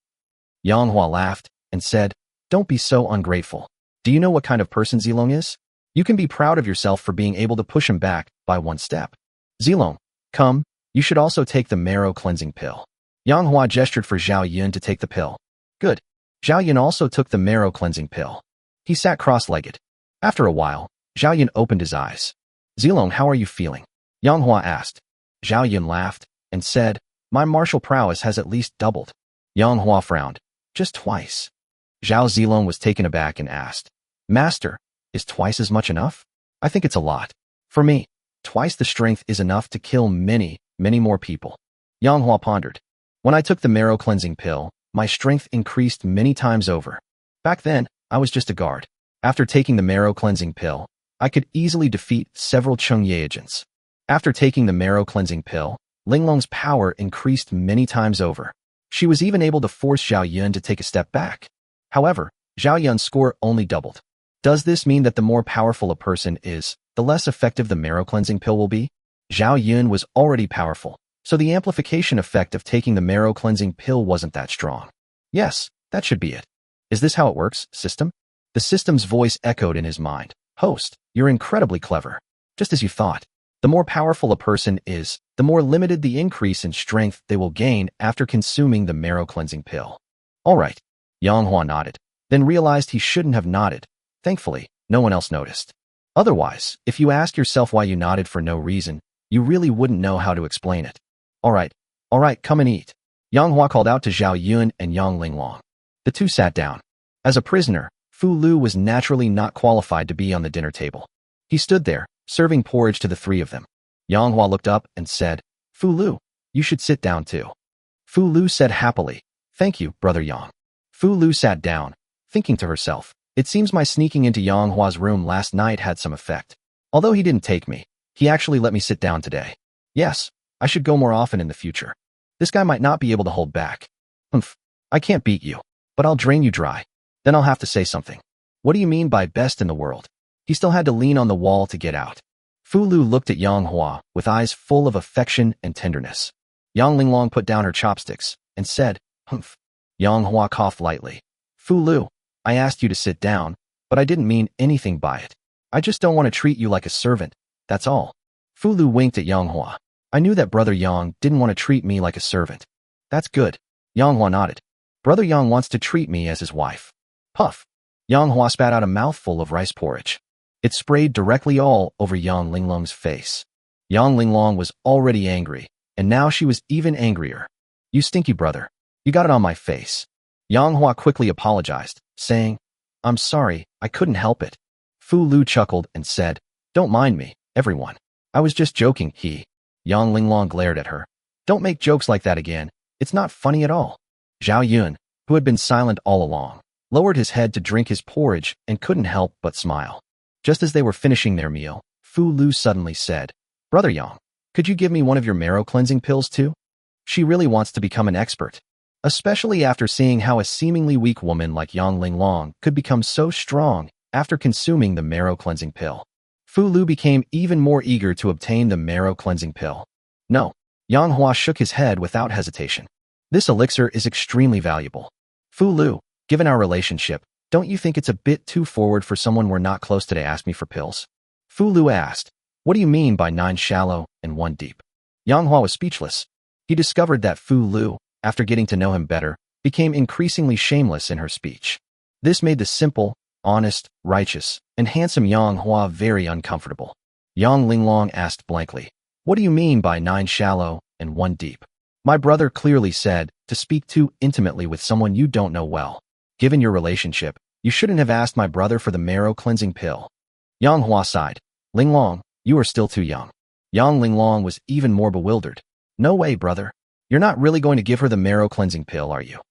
Yang Hua laughed and said, don't be so ungrateful. Do you know what kind of person Zilong is? You can be proud of yourself for being able to push him back by 1 step. Zilong, come, you should also take the marrow cleansing pill. Yang Hua gestured for Zhao Yun to take the pill. Good. Zhao Yun also took the marrow cleansing pill. He sat cross-legged. After a while, Zhao Yun opened his eyes. Zilong, how are you feeling? Yang Hua asked. Zhao Yun laughed and said, my martial prowess has at least doubled. Yang Hua frowned. Just twice. Zhao Zilong was taken aback and asked, Master, is twice as much enough? I think it's a lot. For me, twice the strength is enough to kill many, many more people. Yang Hua pondered. When I took the marrow cleansing pill, my strength increased many times over. Back then, I was just a guard. After taking the marrow cleansing pill, I could easily defeat several Chengye agents. After taking the marrow cleansing pill, Linglong's power increased many times over. She was even able to force Zhao Yun to take a step back. However, Zhao Yun's score only doubled. Does this mean that the more powerful a person is, the less effective the marrow cleansing pill will be? Zhao Yun was already powerful, so the amplification effect of taking the marrow cleansing pill wasn't that strong. Yes, that should be it. Is this how it works, system? The system's voice echoed in his mind. Host, you're incredibly clever. Just as you thought. The more powerful a person is, the more limited the increase in strength they will gain after consuming the marrow cleansing pill. All right. Yang Hua nodded, then realized he shouldn't have nodded. Thankfully, no one else noticed. Otherwise, if you ask yourself why you nodded for no reason, you really wouldn't know how to explain it. All right, come and eat. Yang Hua called out to Zhao Yun and Yang Linglong. The two sat down. As a prisoner, Fu Lu was naturally not qualified to be on the dinner table. He stood there, serving porridge to the 3 of them. Yang Hua looked up and said, Fu Lu, you should sit down too. Fu Lu said happily, thank you, Brother Yang. Fu Lu sat down, thinking to herself, it seems my sneaking into Yang Hua's room last night had some effect. Although he didn't take me, he actually let me sit down today. Yes, I should go more often in the future. This guy might not be able to hold back. Humph, I can't beat you, but I'll drain you dry. Then I'll have to say something. What do you mean by best in the world? He still had to lean on the wall to get out. Fu Lu looked at Yang Hua with eyes full of affection and tenderness. Yang Linglong put down her chopsticks and said, humph. Yang Hua coughed lightly. Fu Lu, I asked you to sit down, but I didn't mean anything by it. I just don't want to treat you like a servant, that's all. Fu Lu winked at Yang Hua. I knew that Brother Yang didn't want to treat me like a servant. That's good. Yang Hua nodded. Brother Yang wants to treat me as his wife. Puff. Yang Hua spat out a mouthful of rice porridge. It sprayed directly all over Yang Linglong's face. Yang Linglong was already angry, and now she was even angrier. You stinky brother. You got it on my face. Yang Hua quickly apologized, saying, I'm sorry, I couldn't help it. Fu Lu chuckled and said, don't mind me, everyone. I was just joking, Yang Linglong glared at her. Don't make jokes like that again. It's not funny at all. Zhao Yun, who had been silent all along, lowered his head to drink his porridge and couldn't help but smile. Just as they were finishing their meal, Fu Lu suddenly said, Brother Yang, could you give me one of your marrow cleansing pills too? She really wants to become an expert. Especially after seeing how a seemingly weak woman like Yang Linglong could become so strong after consuming the marrow cleansing pill. Fu Lu became even more eager to obtain the marrow cleansing pill. No, Yang Hua shook his head without hesitation. This elixir is extremely valuable. Fu Lu, given our relationship, don't you think it's a bit too forward for someone we're not close to ask me for pills? Fu Lu asked, what do you mean by 9 shallow and 1 deep? Yang Hua was speechless. He discovered that Fu Lu, after getting to know him better, became increasingly shameless in her speech. This made the simple, honest, righteous, and handsome Yang Hua very uncomfortable. Yang Linglong asked blankly, "What do you mean by 9 shallow and 1 deep?" My brother clearly said, to speak too intimately with someone you don't know well. Given your relationship, you shouldn't have asked my brother for the marrow cleansing pill. Yang Hua sighed. Linglong, you are still too young. Yang Linglong was even more bewildered. No way, brother. You're not really going to give her the marrow cleansing pill, are you?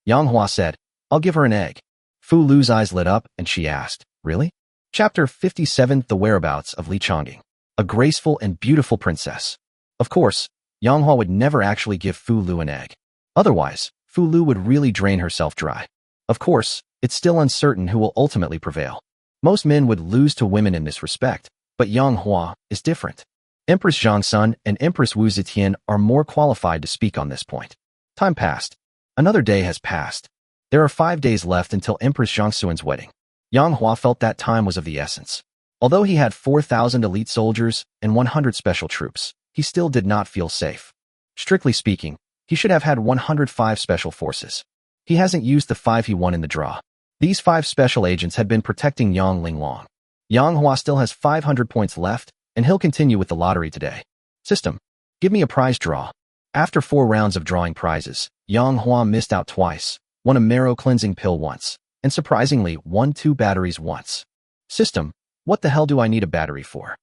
Yang Hua said, I'll give her an egg. Fu Lu's eyes lit up and she asked, really? Chapter 57, The Whereabouts of Li Chongying. A graceful and beautiful princess. Of course, Yang Hua would never actually give Fu Lu an egg. Otherwise, Fu Lu would really drain herself dry. Of course, it's still uncertain who will ultimately prevail. Most men would lose to women in this respect, but Yang Hua is different. Empress Zhang Sun and Empress Wu Zetian are more qualified to speak on this point. Time passed. Another day has passed. There are 5 days left until Empress Zhang Sun's wedding. Yang Hua felt that time was of the essence. Although he had 4,000 elite soldiers and 100 special troops, he still did not feel safe. Strictly speaking, he should have had 105 special forces. He hasn't used the 5 he won in the draw. These 5 special agents had been protecting Yang Linglong. Yang Hua still has 500 points left, and he'll continue with the lottery today. System, give me a prize draw. After 4 rounds of drawing prizes, Yang Hua missed out twice, won a marrow cleansing pill once, and surprisingly won 2 batteries once. System, what the hell do I need a battery for?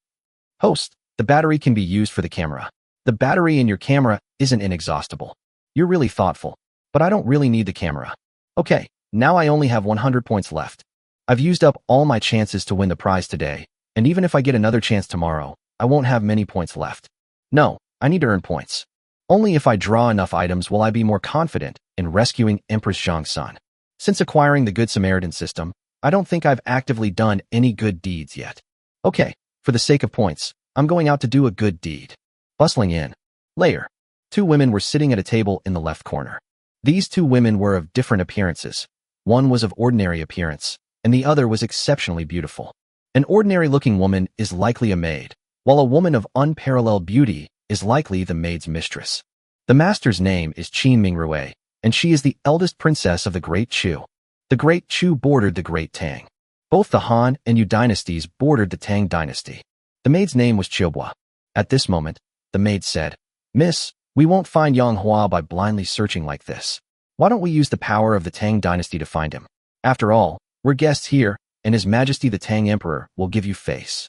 Host, the battery can be used for the camera. The battery in your camera isn't inexhaustible. You're really thoughtful, but I don't really need the camera. Okay, now I only have 100 points left. I've used up all my chances to win the prize today, and even if I get another chance tomorrow, I won't have many points left. No, I need to earn points. Only if I draw enough items will I be more confident in rescuing Empress Zhang Sun. Since acquiring the Good Samaritan system, I don't think I've actively done any good deeds yet. Okay, for the sake of points, I'm going out to do a good deed. Bustling in. Later. 2 women were sitting at a table in the left corner. These 2 women were of different appearances. One was of ordinary appearance, and the other was exceptionally beautiful. An ordinary-looking woman is likely a maid, while a woman of unparalleled beauty is likely the maid's mistress. The master's name is Qin Mingrui, and she is the eldest princess of the Great Chu. The Great Chu bordered the Great Tang. Both the Han and Yu dynasties bordered the Tang dynasty. The maid's name was Chiobua. At this moment, the maid said, Miss, we won't find Yang Hua by blindly searching like this. Why don't we use the power of the Tang dynasty to find him? After all, we're guests here, and His Majesty the Tang Emperor will give you face.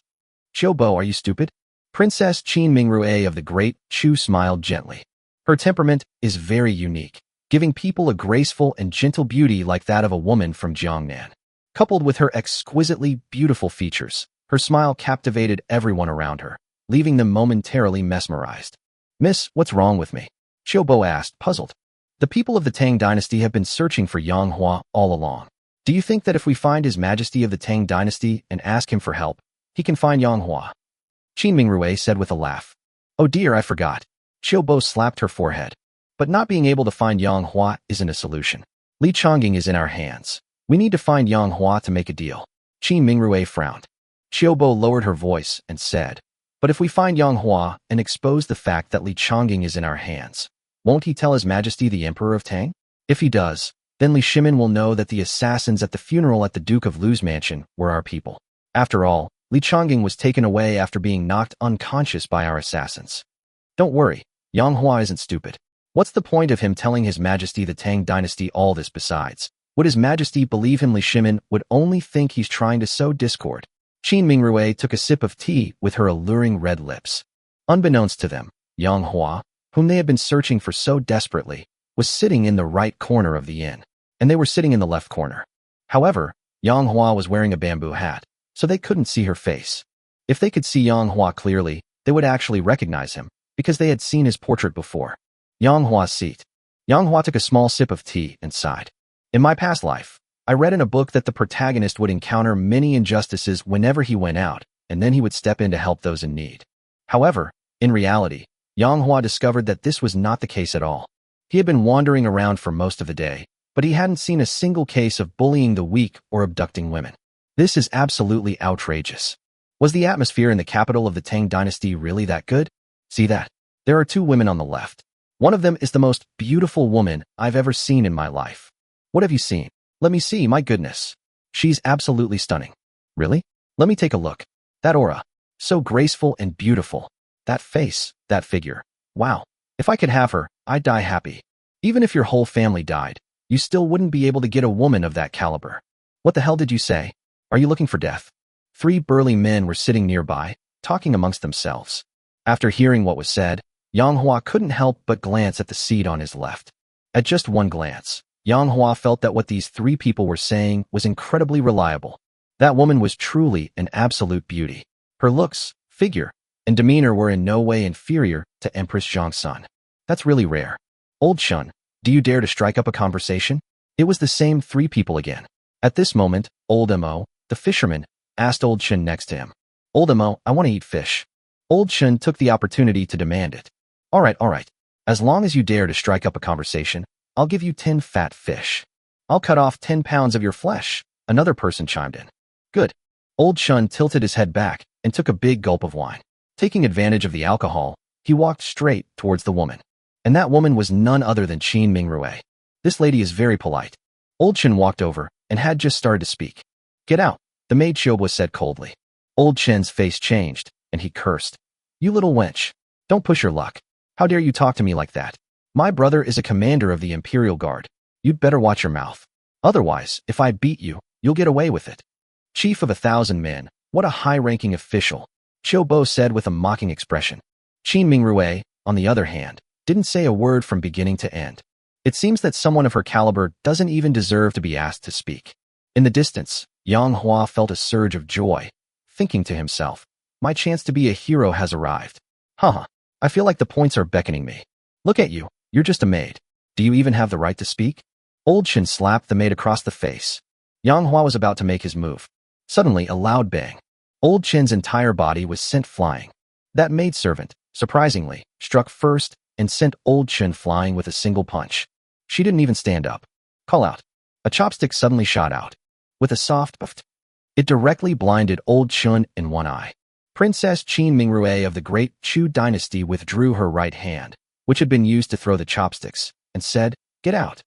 Chiobo, are you stupid? Princess Qin Mingrui of the Great Chu smiled gently. Her temperament is very unique, giving people a graceful and gentle beauty like that of a woman from Jiangnan. Coupled with her exquisitely beautiful features, her smile captivated everyone around her, leaving them momentarily mesmerized. Miss, what's wrong with me? Chiobo asked, puzzled. The people of the Tang dynasty have been searching for Yang Hua all along. Do you think that if we find His Majesty of the Tang dynasty and ask him for help, he can find Yang Hua? Qin Mingrui said with a laugh. Oh dear, I forgot. Chiobo slapped her forehead. But not being able to find Yang Hua isn't a solution. Li Chongying is in our hands. We need to find Yang Hua to make a deal. Qin Mingrui frowned. Chiobo lowered her voice and said, but if we find Yang Hua and expose the fact that Li Chongying is in our hands, won't he tell His Majesty the Emperor of Tang? If he does, then Li Shimin will know that the assassins at the funeral at the Duke of Lu's mansion were our people. After all, Li Chongying was taken away after being knocked unconscious by our assassins. Don't worry, Yang Hua isn't stupid. What's the point of him telling His Majesty the Tang dynasty all this besides? Would His Majesty believe him? Li Shimin would only think he's trying to sow discord. Qin Mingrui took a sip of tea with her alluring red lips. Unbeknownst to them, Yang Hua, whom they had been searching for so desperately, was sitting in the right corner of the inn, and they were sitting in the left corner. However, Yang Hua was wearing a bamboo hat, so they couldn't see her face. If they could see Yang Hua clearly, they would actually recognize him, because they had seen his portrait before. Yang Hua's seat. Yang Hua took a small sip of tea and sighed. In my past life, I read in a book that the protagonist would encounter many injustices whenever he went out, and then he would step in to help those in need. However, in reality, Yang Hua discovered that this was not the case at all. He had been wandering around for most of the day, but he hadn't seen a single case of bullying the weak or abducting women. This is absolutely outrageous. Was the atmosphere in the capital of the Tang dynasty really that good? See that? There are 2 women on the left. One of them is the most beautiful woman I've ever seen in my life. What have you seen? Let me see, my goodness. She's absolutely stunning. Really? Let me take a look. That aura. So graceful and beautiful. That face, that figure. Wow. If I could have her, I'd die happy. Even if your whole family died, you still wouldn't be able to get a woman of that caliber. What the hell did you say? Are you looking for death? 3 burly men were sitting nearby, talking amongst themselves. After hearing what was said, Yang Hua couldn't help but glance at the seat on his left. At just one glance, Yang Hua felt that what these 3 people were saying was incredibly reliable. That woman was truly an absolute beauty. Her looks, figure, and demeanor were in no way inferior to Empress Zhang's son. That's really rare. Old Shun, do you dare to strike up a conversation? It was the same 3 people again. At this moment, Old Mo, the fisherman, asked Old Shun next to him. Old Mo, I want to eat fish. Old Shun took the opportunity to demand it. All right. As long as you dare to strike up a conversation, I'll give you 10 fat fish. I'll cut off 10 pounds of your flesh, another person chimed in. Good. Old Shun tilted his head back and took a big gulp of wine. Taking advantage of the alcohol, he walked straight towards the woman. And that woman was none other than Qin Mingrui. This lady is very polite. Old Shun walked over and had just started to speak. Get out, the maid Shobwa said coldly. Old Chen's face changed, and he cursed. You little wench. Don't push your luck. How dare you talk to me like that? My brother is a commander of the Imperial Guard. You'd better watch your mouth. Otherwise, if I beat you, you'll get away with it. Chief of 1,000 men, what a high-ranking official, Shobwa said with a mocking expression. Qin Mingrui, on the other hand, didn't say a word from beginning to end. It seems that someone of her caliber doesn't even deserve to be asked to speak. In the distance, Yang Hua felt a surge of joy, thinking to himself, my chance to be a hero has arrived. I feel like the points are beckoning me. Look at you, you're just a maid. Do you even have the right to speak? Old Shin slapped the maid across the face. Yang Hua was about to make his move. Suddenly, a loud bang. Old Chin's entire body was sent flying. That maidservant, surprisingly, struck first and sent Old Chin flying with a single punch. She didn't even stand up. Call out. A chopstick suddenly shot out. With a soft puff, it directly blinded Old Chun in one eye. Princess Qin Mingrui of the Great Chu dynasty withdrew her right hand, which had been used to throw the chopsticks, and said, Get out.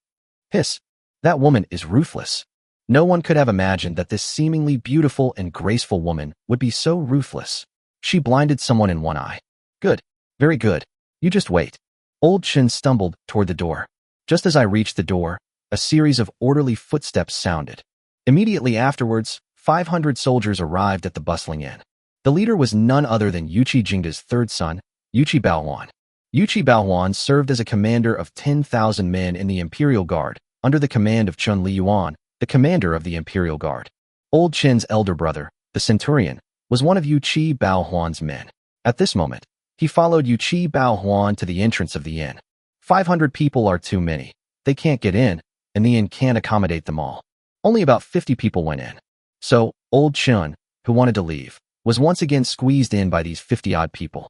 Hiss. That woman is ruthless. No one could have imagined that this seemingly beautiful and graceful woman would be so ruthless. She blinded someone in one eye. Good. Very good. You just wait. Old Chin stumbled toward the door. Just as I reached the door, a series of orderly footsteps sounded. Immediately afterwards, 500 soldiers arrived at the bustling inn. The leader was none other than Yuqi Jingda's third son, Yuqi Baohuan. Yuqi Baohuan served as a commander of 10,000 men in the Imperial Guard, under the command of Chun Liyuan, the commander of the Imperial Guard. Old Chin's elder brother, the Centurion, was one of Yuqi Baohuan's men. At this moment, he followed Yuqi Baohuan to the entrance of the inn. 500 people are too many. They can't get in, and the inn can't accommodate them all. Only about 50 people went in. So, Old Chun, who wanted to leave, was once again squeezed in by these 50-odd people.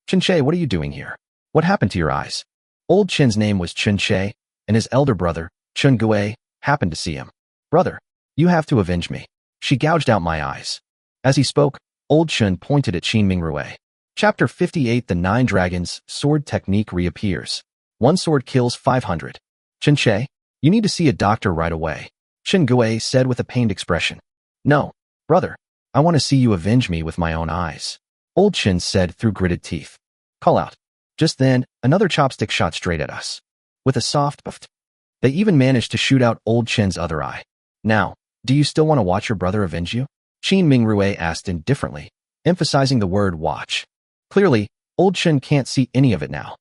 Chun-che, what are you doing here? What happened to your eyes? Old Chin's name was Chun-che, and his elder brother, Chun-gui, happened to see him. Brother, you have to avenge me. She gouged out my eyes. As he spoke, Old Chun pointed at Qin Mingrui. Chapter 58 The 9 Dragons Sword Technique reappears. One sword kills 500. Chun-che, you need to see a doctor right away. Chun-gui said with a pained expression. No, brother. I want to see you avenge me with my own eyes. Old Chin said through gritted teeth. Call out. Just then, another chopstick shot straight at us. With a soft puff, they even managed to shoot out Old Chin's other eye. Now, do you still want to watch your brother avenge you? Qin Mingrui asked indifferently, emphasizing the word watch. Clearly, Old Chin can't see any of it now.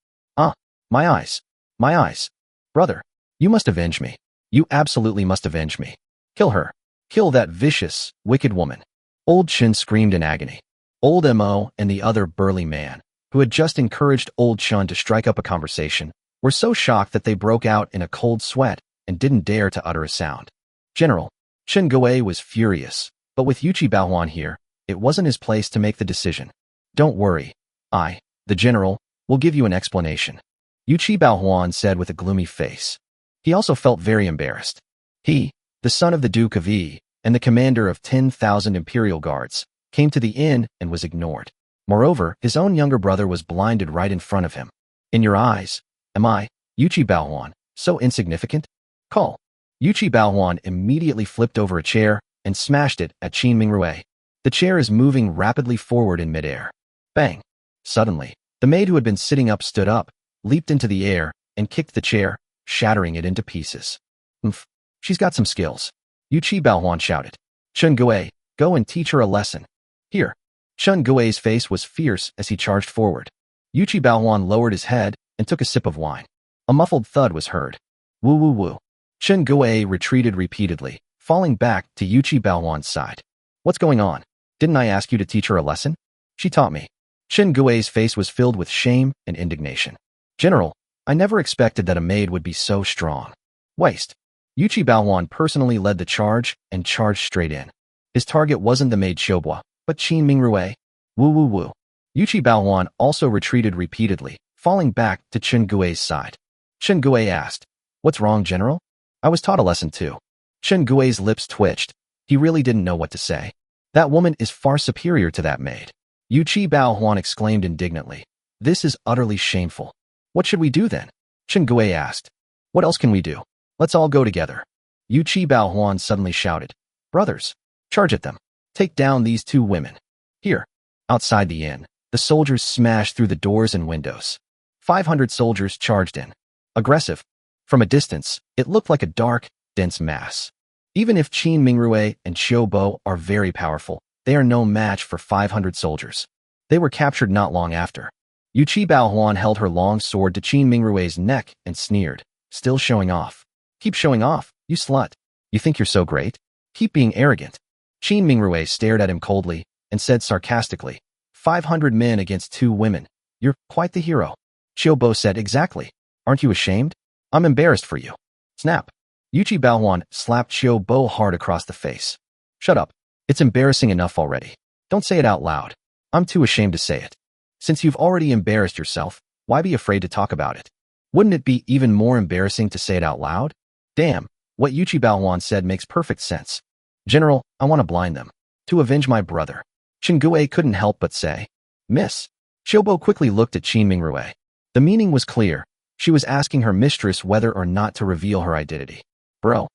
My eyes. My eyes. Brother, you must avenge me. You absolutely must avenge me. Kill her. Kill that vicious, wicked woman. Old Chin screamed in agony. Old Mo and the other burly man, who had just encouraged Old Chun to strike up a conversation, were so shocked that they broke out in a cold sweat and didn't dare to utter a sound. General, Chen Gui was furious, but with Yuqi Baohuan here, it wasn't his place to make the decision. Don't worry. I, the general, will give you an explanation. Yuqi Baohuan said with a gloomy face. He also felt very embarrassed. He, the son of the Duke of Yi, and the commander of 10,000 Imperial Guards, came to the inn and was ignored. Moreover, his own younger brother was blinded right in front of him. In your eyes, am I, Yuchi Baohuan, so insignificant? Call. Yuchi Baohuan immediately flipped over a chair and smashed it at Qin Mingrue. The chair is moving rapidly forward in midair. Bang! Suddenly, the maid who had been sitting up stood up, leaped into the air, and kicked the chair, shattering it into pieces. Oomph! She's got some skills. Yuchi Baohuan shouted. Chen Gui, go and teach her a lesson. Here. Chen Gui's face was fierce as he charged forward. Yuchi Baohuan lowered his head and took a sip of wine. A muffled thud was heard. Woo woo woo. Chen Gui retreated repeatedly, falling back to Yuchi Baohuan's side. What's going on? Didn't I ask you to teach her a lesson? She taught me. Chen Gui's face was filled with shame and indignation. General, I never expected that a maid would be so strong. Waste. Yuchi Baohuan personally led the charge and charged straight in. His target wasn't the maid Xiaobua, but Qin Mingrue. Woo woo woo. Yuchi Baohuan also retreated repeatedly, falling back to Chen Gui's side. Chen Gui asked, What's wrong, General? I was taught a lesson too. Chen Gui's lips twitched. He really didn't know what to say. That woman is far superior to that maid. Yuchi Baohuan exclaimed indignantly. This is utterly shameful. What should we do then? Chen Gui asked. What else can we do? Let's all go together. Yuchi Baohuan suddenly shouted. Brothers, charge at them. Take down these two women. Here. Outside the inn, the soldiers smashed through the doors and windows. 500 soldiers charged in. Aggressive. From a distance, it looked like a dark, dense mass. Even if Qin Mingrue and Xiao Bo are very powerful, they are no match for 500 soldiers. They were captured not long after. Yuchi Baohuan held her long sword to Qin Mingrue's neck and sneered, still showing off. Keep showing off, you slut. You think you're so great? Keep being arrogant. Qin Mingrue stared at him coldly and said sarcastically, 500 men against 2 women. You're quite the hero. Xiao Bo said, Exactly. Aren't you ashamed? I'm embarrassed for you. Snap. Yuchi Baohuan slapped Xiao Bo hard across the face. Shut up. It's embarrassing enough already. Don't say it out loud. I'm too ashamed to say it. Since you've already embarrassed yourself, why be afraid to talk about it? Wouldn't it be even more embarrassing to say it out loud? Damn, what Yuchi Baohuan said makes perfect sense. General, I want to blind them. To avenge my brother. Chen Gui couldn't help but say. Miss. Xiao Bo quickly looked at Qin Mingrue. The meaning was clear. She was asking her mistress whether or not to reveal her identity. Bro,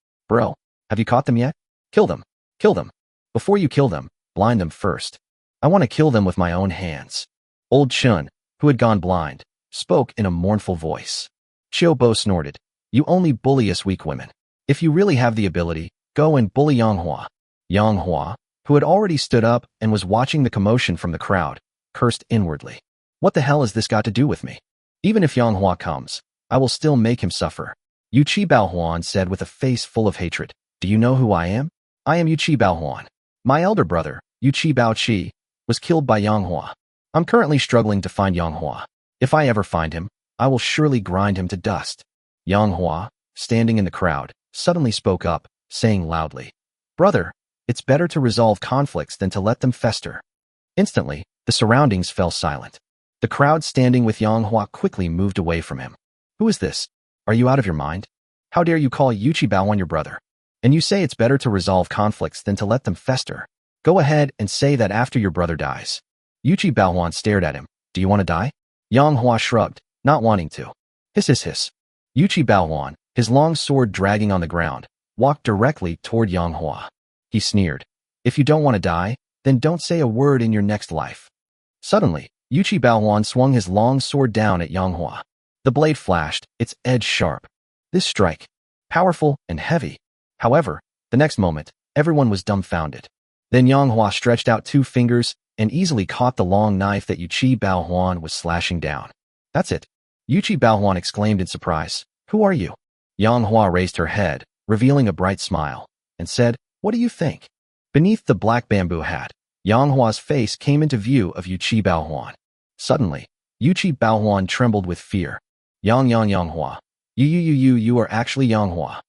have you caught them yet? Kill them. Kill them. Before you kill them, blind them first. I want to kill them with my own hands. Old Chun, who had gone blind, spoke in a mournful voice. Xiao Bo snorted. You only bully us weak women. If you really have the ability, go and bully Yang Hua. Yang Hua, who had already stood up and was watching the commotion from the crowd, cursed inwardly. What the hell has this got to do with me? Even if Yang Hua comes, I will still make him suffer. Yuchi Baohuan said with a face full of hatred. Do you know who I am? I am Yuchi Baohuan. My elder brother, Yuchi Baoqi, was killed by Yang Hua. I'm currently struggling to find Yang Hua. If I ever find him, I will surely grind him to dust. Yang Hua, standing in the crowd, suddenly spoke up, saying loudly, Brother, it's better to resolve conflicts than to let them fester. Instantly, the surroundings fell silent. The crowd standing with Yang Hua quickly moved away from him. Who is this? Are you out of your mind? How dare you call Yuchi Baohuan your brother? And you say it's better to resolve conflicts than to let them fester. Go ahead and say that after your brother dies. Yuchi Baohuan stared at him. Do you want to die? Yang Hua shrugged, not wanting to. Hiss hiss hiss. Yuchi Baohuan, his long sword dragging on the ground, walked directly toward Yang Hua. He sneered. If you don't want to die, then don't say a word in your next life. Suddenly, Yuchi Baohuan swung his long sword down at Yang Hua. The blade flashed, its edge sharp. This strike, powerful and heavy. However, the next moment, everyone was dumbfounded. Then Yang Hua stretched out 2 fingers and easily caught the long knife that Yuchi Baohuan was slashing down. That's it. Yuchi Baohuan exclaimed in surprise. Who are you? Yang Hua raised her head, revealing a bright smile, and said, What do you think? Beneath the black bamboo hat, Yang Hua's face came into view of Yuchi Baohuan. Suddenly, Yuchi Baohuan trembled with fear. Yang Hua. You are actually Yang Hua.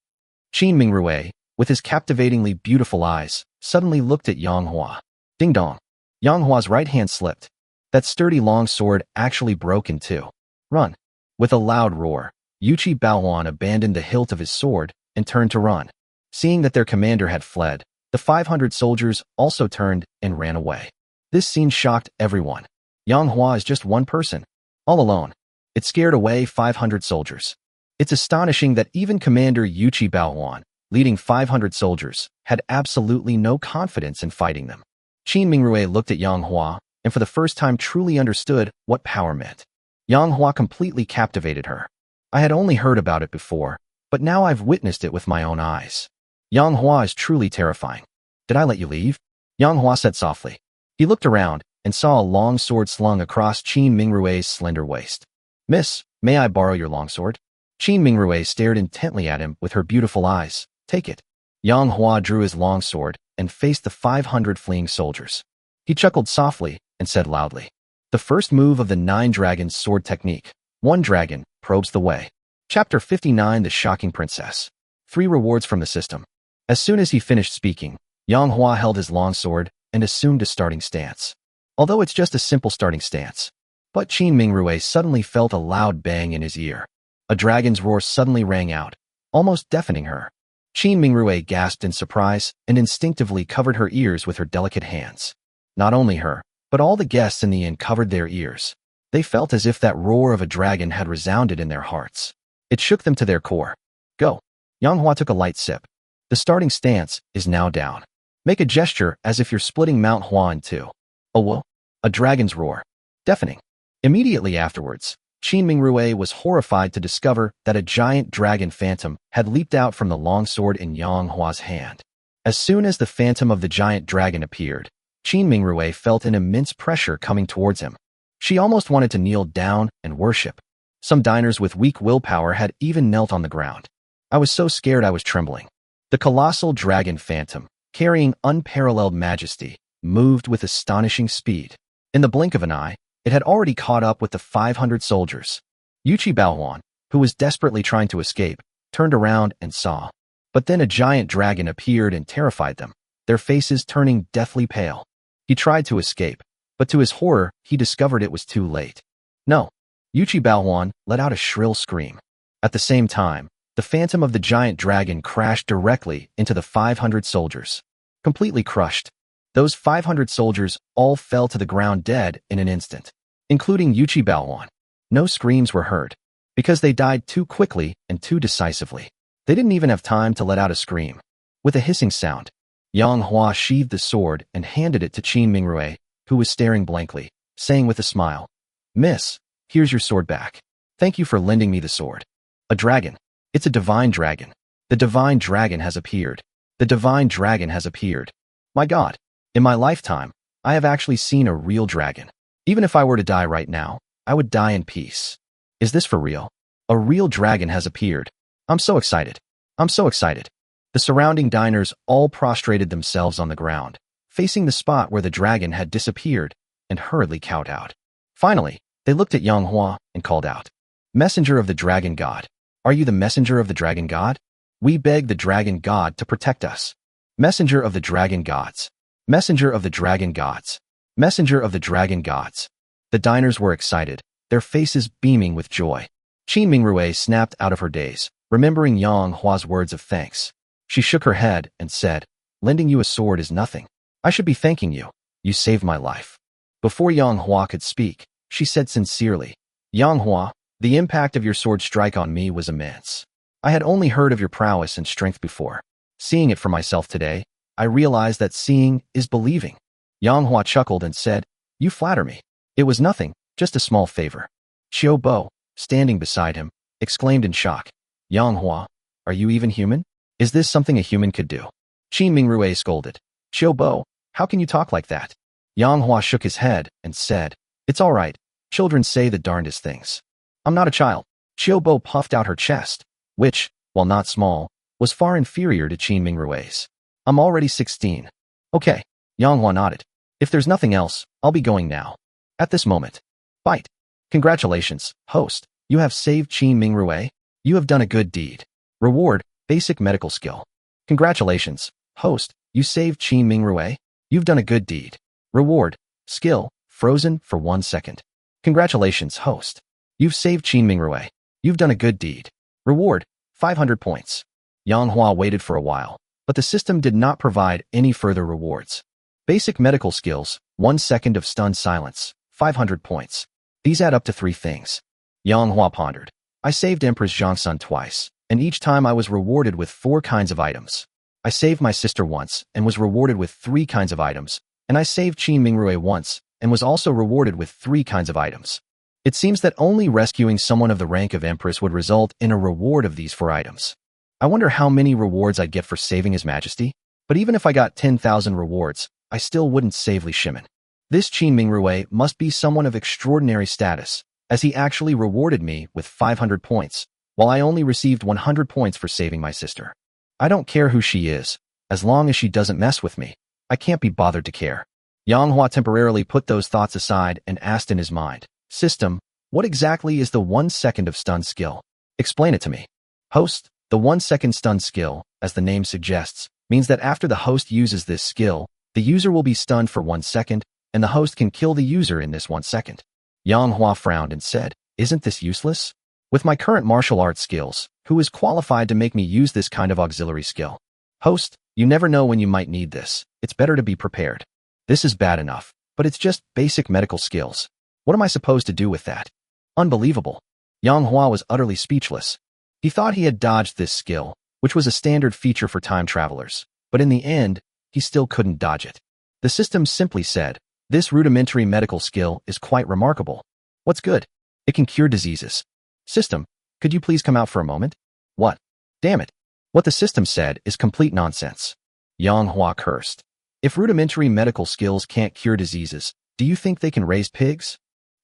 Qin Mingrue, with his captivatingly beautiful eyes, suddenly looked at Yang Hua. Ding dong. Yang Hua's right hand slipped. That sturdy long sword actually broke in 2. Run. With a loud roar, Yuchi Baohuan abandoned the hilt of his sword and turned to run. Seeing that their commander had fled, the 500 soldiers also turned and ran away. This scene shocked everyone. Yang Hua is just one person, all alone. It scared away 500 soldiers. It's astonishing that even Commander Yuchi Baohuan, leading 500 soldiers, had absolutely no confidence in fighting them. Qin Mingrui looked at Yang Hua, and for the first time truly understood what power meant. Yang Hua completely captivated her. I had only heard about it before, but now I've witnessed it with my own eyes. Yang Hua is truly terrifying. Did I let you leave? Yang Hua said softly. He looked around and saw a long sword slung across Qin Mingrui's slender waist. Miss, may I borrow your longsword? Qin Mingrui stared intently at him with her beautiful eyes. Take it. Yang Hua drew his longsword and faced the 500 fleeing soldiers. He chuckled softly and said loudly, the first move of the 9 dragons sword technique. 1 dragon probes the way. Chapter 59, The Shocking Princess. 3 rewards from the system. As soon as he finished speaking, Yang Hua held his longsword and assumed a starting stance. Although it's just a simple starting stance. But Qin Mingrui suddenly felt a loud bang in his ear. A dragon's roar suddenly rang out, almost deafening her. Qin Mingrui gasped in surprise and instinctively covered her ears with her delicate hands. Not only her, but all the guests in the inn covered their ears. They felt as if that roar of a dragon had resounded in their hearts. It shook them to their core. Go. Yang Hua took a light sip. The starting stance is now down. Make a gesture as if you're splitting Mount Hua in 2. Oh whoa. A dragon's roar. Deafening. Immediately afterwards, Qin Mingrui was horrified to discover that a giant dragon phantom had leaped out from the longsword in Yang Hua's hand. As soon as the phantom of the giant dragon appeared, Qin Mingrui felt an immense pressure coming towards him. She almost wanted to kneel down and worship. Some diners with weak willpower had even knelt on the ground. I was so scared I was trembling. The colossal dragon phantom, carrying unparalleled majesty, moved with astonishing speed. In the blink of an eye, it had already caught up with the 500 soldiers. Yuchi Baohuan, who was desperately trying to escape, turned around and saw. But then a giant dragon appeared and terrified them, their faces turning deathly pale. He tried to escape, but to his horror, he discovered it was too late. No. Yuchi Baohuan let out a shrill scream. At the same time, the phantom of the giant dragon crashed directly into the 500 soldiers. Completely crushed, those 500 soldiers all fell to the ground dead in an instant, including Yuchi Baohuan. No screams were heard, because they died too quickly and too decisively. They didn't even have time to let out a scream. With a hissing sound, Yang Hua sheathed the sword and handed it to Qin Mingrui, who was staring blankly, saying with a smile, Miss, here's your sword back. Thank you for lending me the sword. A dragon. It's a divine dragon. The divine dragon has appeared. The divine dragon has appeared. My God. In my lifetime, I have actually seen a real dragon. Even if I were to die right now, I would die in peace. Is this for real? A real dragon has appeared. I'm so excited. I'm so excited. The surrounding diners all prostrated themselves on the ground, facing the spot where the dragon had disappeared, and hurriedly kowtowed. Finally, they looked at Yang Hua and called out, Messenger of the Dragon God. Are you the messenger of the Dragon God? We beg the Dragon God to protect us. Messenger of the Dragon Gods. Messenger of the Dragon Gods. Messenger of the Dragon Gods. The diners were excited, their faces beaming with joy. Qin Mingrui snapped out of her daze, remembering Yang Hua's words of thanks. She shook her head and said, Lending you a sword is nothing. I should be thanking you. You saved my life. Before Yang Hua could speak, she said sincerely, Yang Hua, the impact of your sword strike on me was immense. I had only heard of your prowess and strength before. Seeing it for myself today, I realized that seeing is believing. Yang Hua chuckled and said, You flatter me. It was nothing, just a small favor. Qiu Bo, standing beside him, exclaimed in shock, Yang Hua, are you even human? Is this something a human could do? Qin Mingrui scolded, Qiu Bo, how can you talk like that? Yang Hua shook his head and said, It's all right. Children say the darndest things. I'm not a child. Qiu Bo puffed out her chest, which, while not small, was far inferior to Qin Mingrui's. I'm already 16. Okay. Yang Hua nodded. If there's nothing else, I'll be going now. At this moment. Fight. Congratulations, host. You have saved Qin Mingrui. You have done a good deed. Reward, basic medical skill. Congratulations, host. You saved Qin Mingrui. You've done a good deed. Reward, skill, frozen for 1 second. Congratulations, host. You've saved Qin Mingrui. You've done a good deed. Reward, 500 points. Yang Hua waited for a while, but the system did not provide any further rewards. Basic medical skills, 1 second of stunned silence, 500 points. These add up to 3 things. Yang Hua pondered. I saved Empress Zhangsun twice, and each time I was rewarded with 4 kinds of items. I saved my sister once and was rewarded with 3 kinds of items, and I saved Qin Mingrui once and was also rewarded with 3 kinds of items. It seems that only rescuing someone of the rank of Empress would result in a reward of these 4 items. I wonder how many rewards I'd get for saving His Majesty? But even if I got 10,000 rewards, I still wouldn't save Li Shimin. This Qin Mingrui must be someone of extraordinary status, as he actually rewarded me with 500 points, while I only received 100 points for saving my sister. I don't care who she is, as long as she doesn't mess with me. I can't be bothered to care. Yang Hua temporarily put those thoughts aside and asked in his mind, System, what exactly is the 1 second of stun skill? Explain it to me. Host, the 1 second stun skill, as the name suggests, means that after the host uses this skill, the user will be stunned for 1 second, and the host can kill the user in this 1 second. Yang Hua frowned and said, Isn't this useless? With my current martial arts skills, who is qualified to make me use this kind of auxiliary skill? Host, you never know when you might need this. It's better to be prepared. This is bad enough, but it's just basic medical skills. What am I supposed to do with that? Unbelievable. Yang Hua was utterly speechless. He thought he had dodged this skill, which was a standard feature for time travelers, but in the end, he still couldn't dodge it. The system simply said, This rudimentary medical skill is quite remarkable. What's good? It can cure diseases. System, could you please come out for a moment? What? Damn it. What the system said is complete nonsense. Yang Hua cursed. If rudimentary medical skills can't cure diseases, do you think they can raise pigs?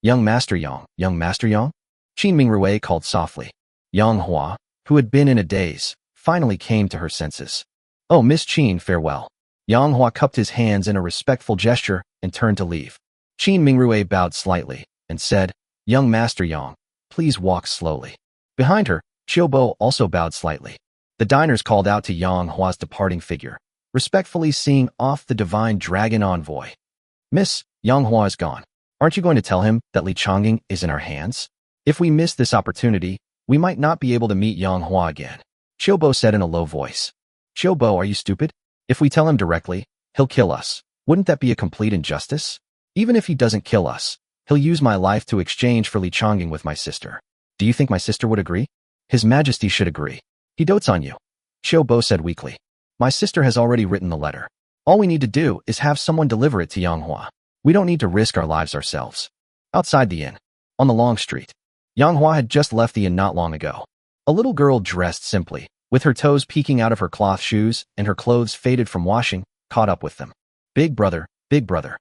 Young Master Yang, Young Master Yang? Qin Mingrui called softly. Yang Hua, who had been in a daze, finally came to her senses. Oh, Miss Qin, farewell. Yang Hua cupped his hands in a respectful gesture and turned to leave. Qin Mingrui bowed slightly and said, Young Master Yang, please walk slowly. Behind her, Qiubo also bowed slightly. The diners called out to Yang Hua's departing figure, respectfully seeing off the divine dragon envoy. Miss, Yang Hua is gone. Aren't you going to tell him that Li Chongying is in our hands? If we miss this opportunity, we might not be able to meet Yang Hua again. Qiubo said in a low voice. Qiubo, are you stupid? If we tell him directly, he'll kill us. Wouldn't that be a complete injustice? Even if he doesn't kill us, he'll use my life to exchange for Li Chongying with my sister. Do you think my sister would agree? His Majesty should agree. He dotes on you. Qiubo said weakly. My sister has already written the letter. All we need to do is have someone deliver it to Yang Hua. We don't need to risk our lives ourselves. Outside the inn, on the long street, Yang Hua had just left the inn not long ago. A little girl dressed simply, with her toes peeking out of her cloth shoes and her clothes faded from washing, caught up with them. Big brother, big brother.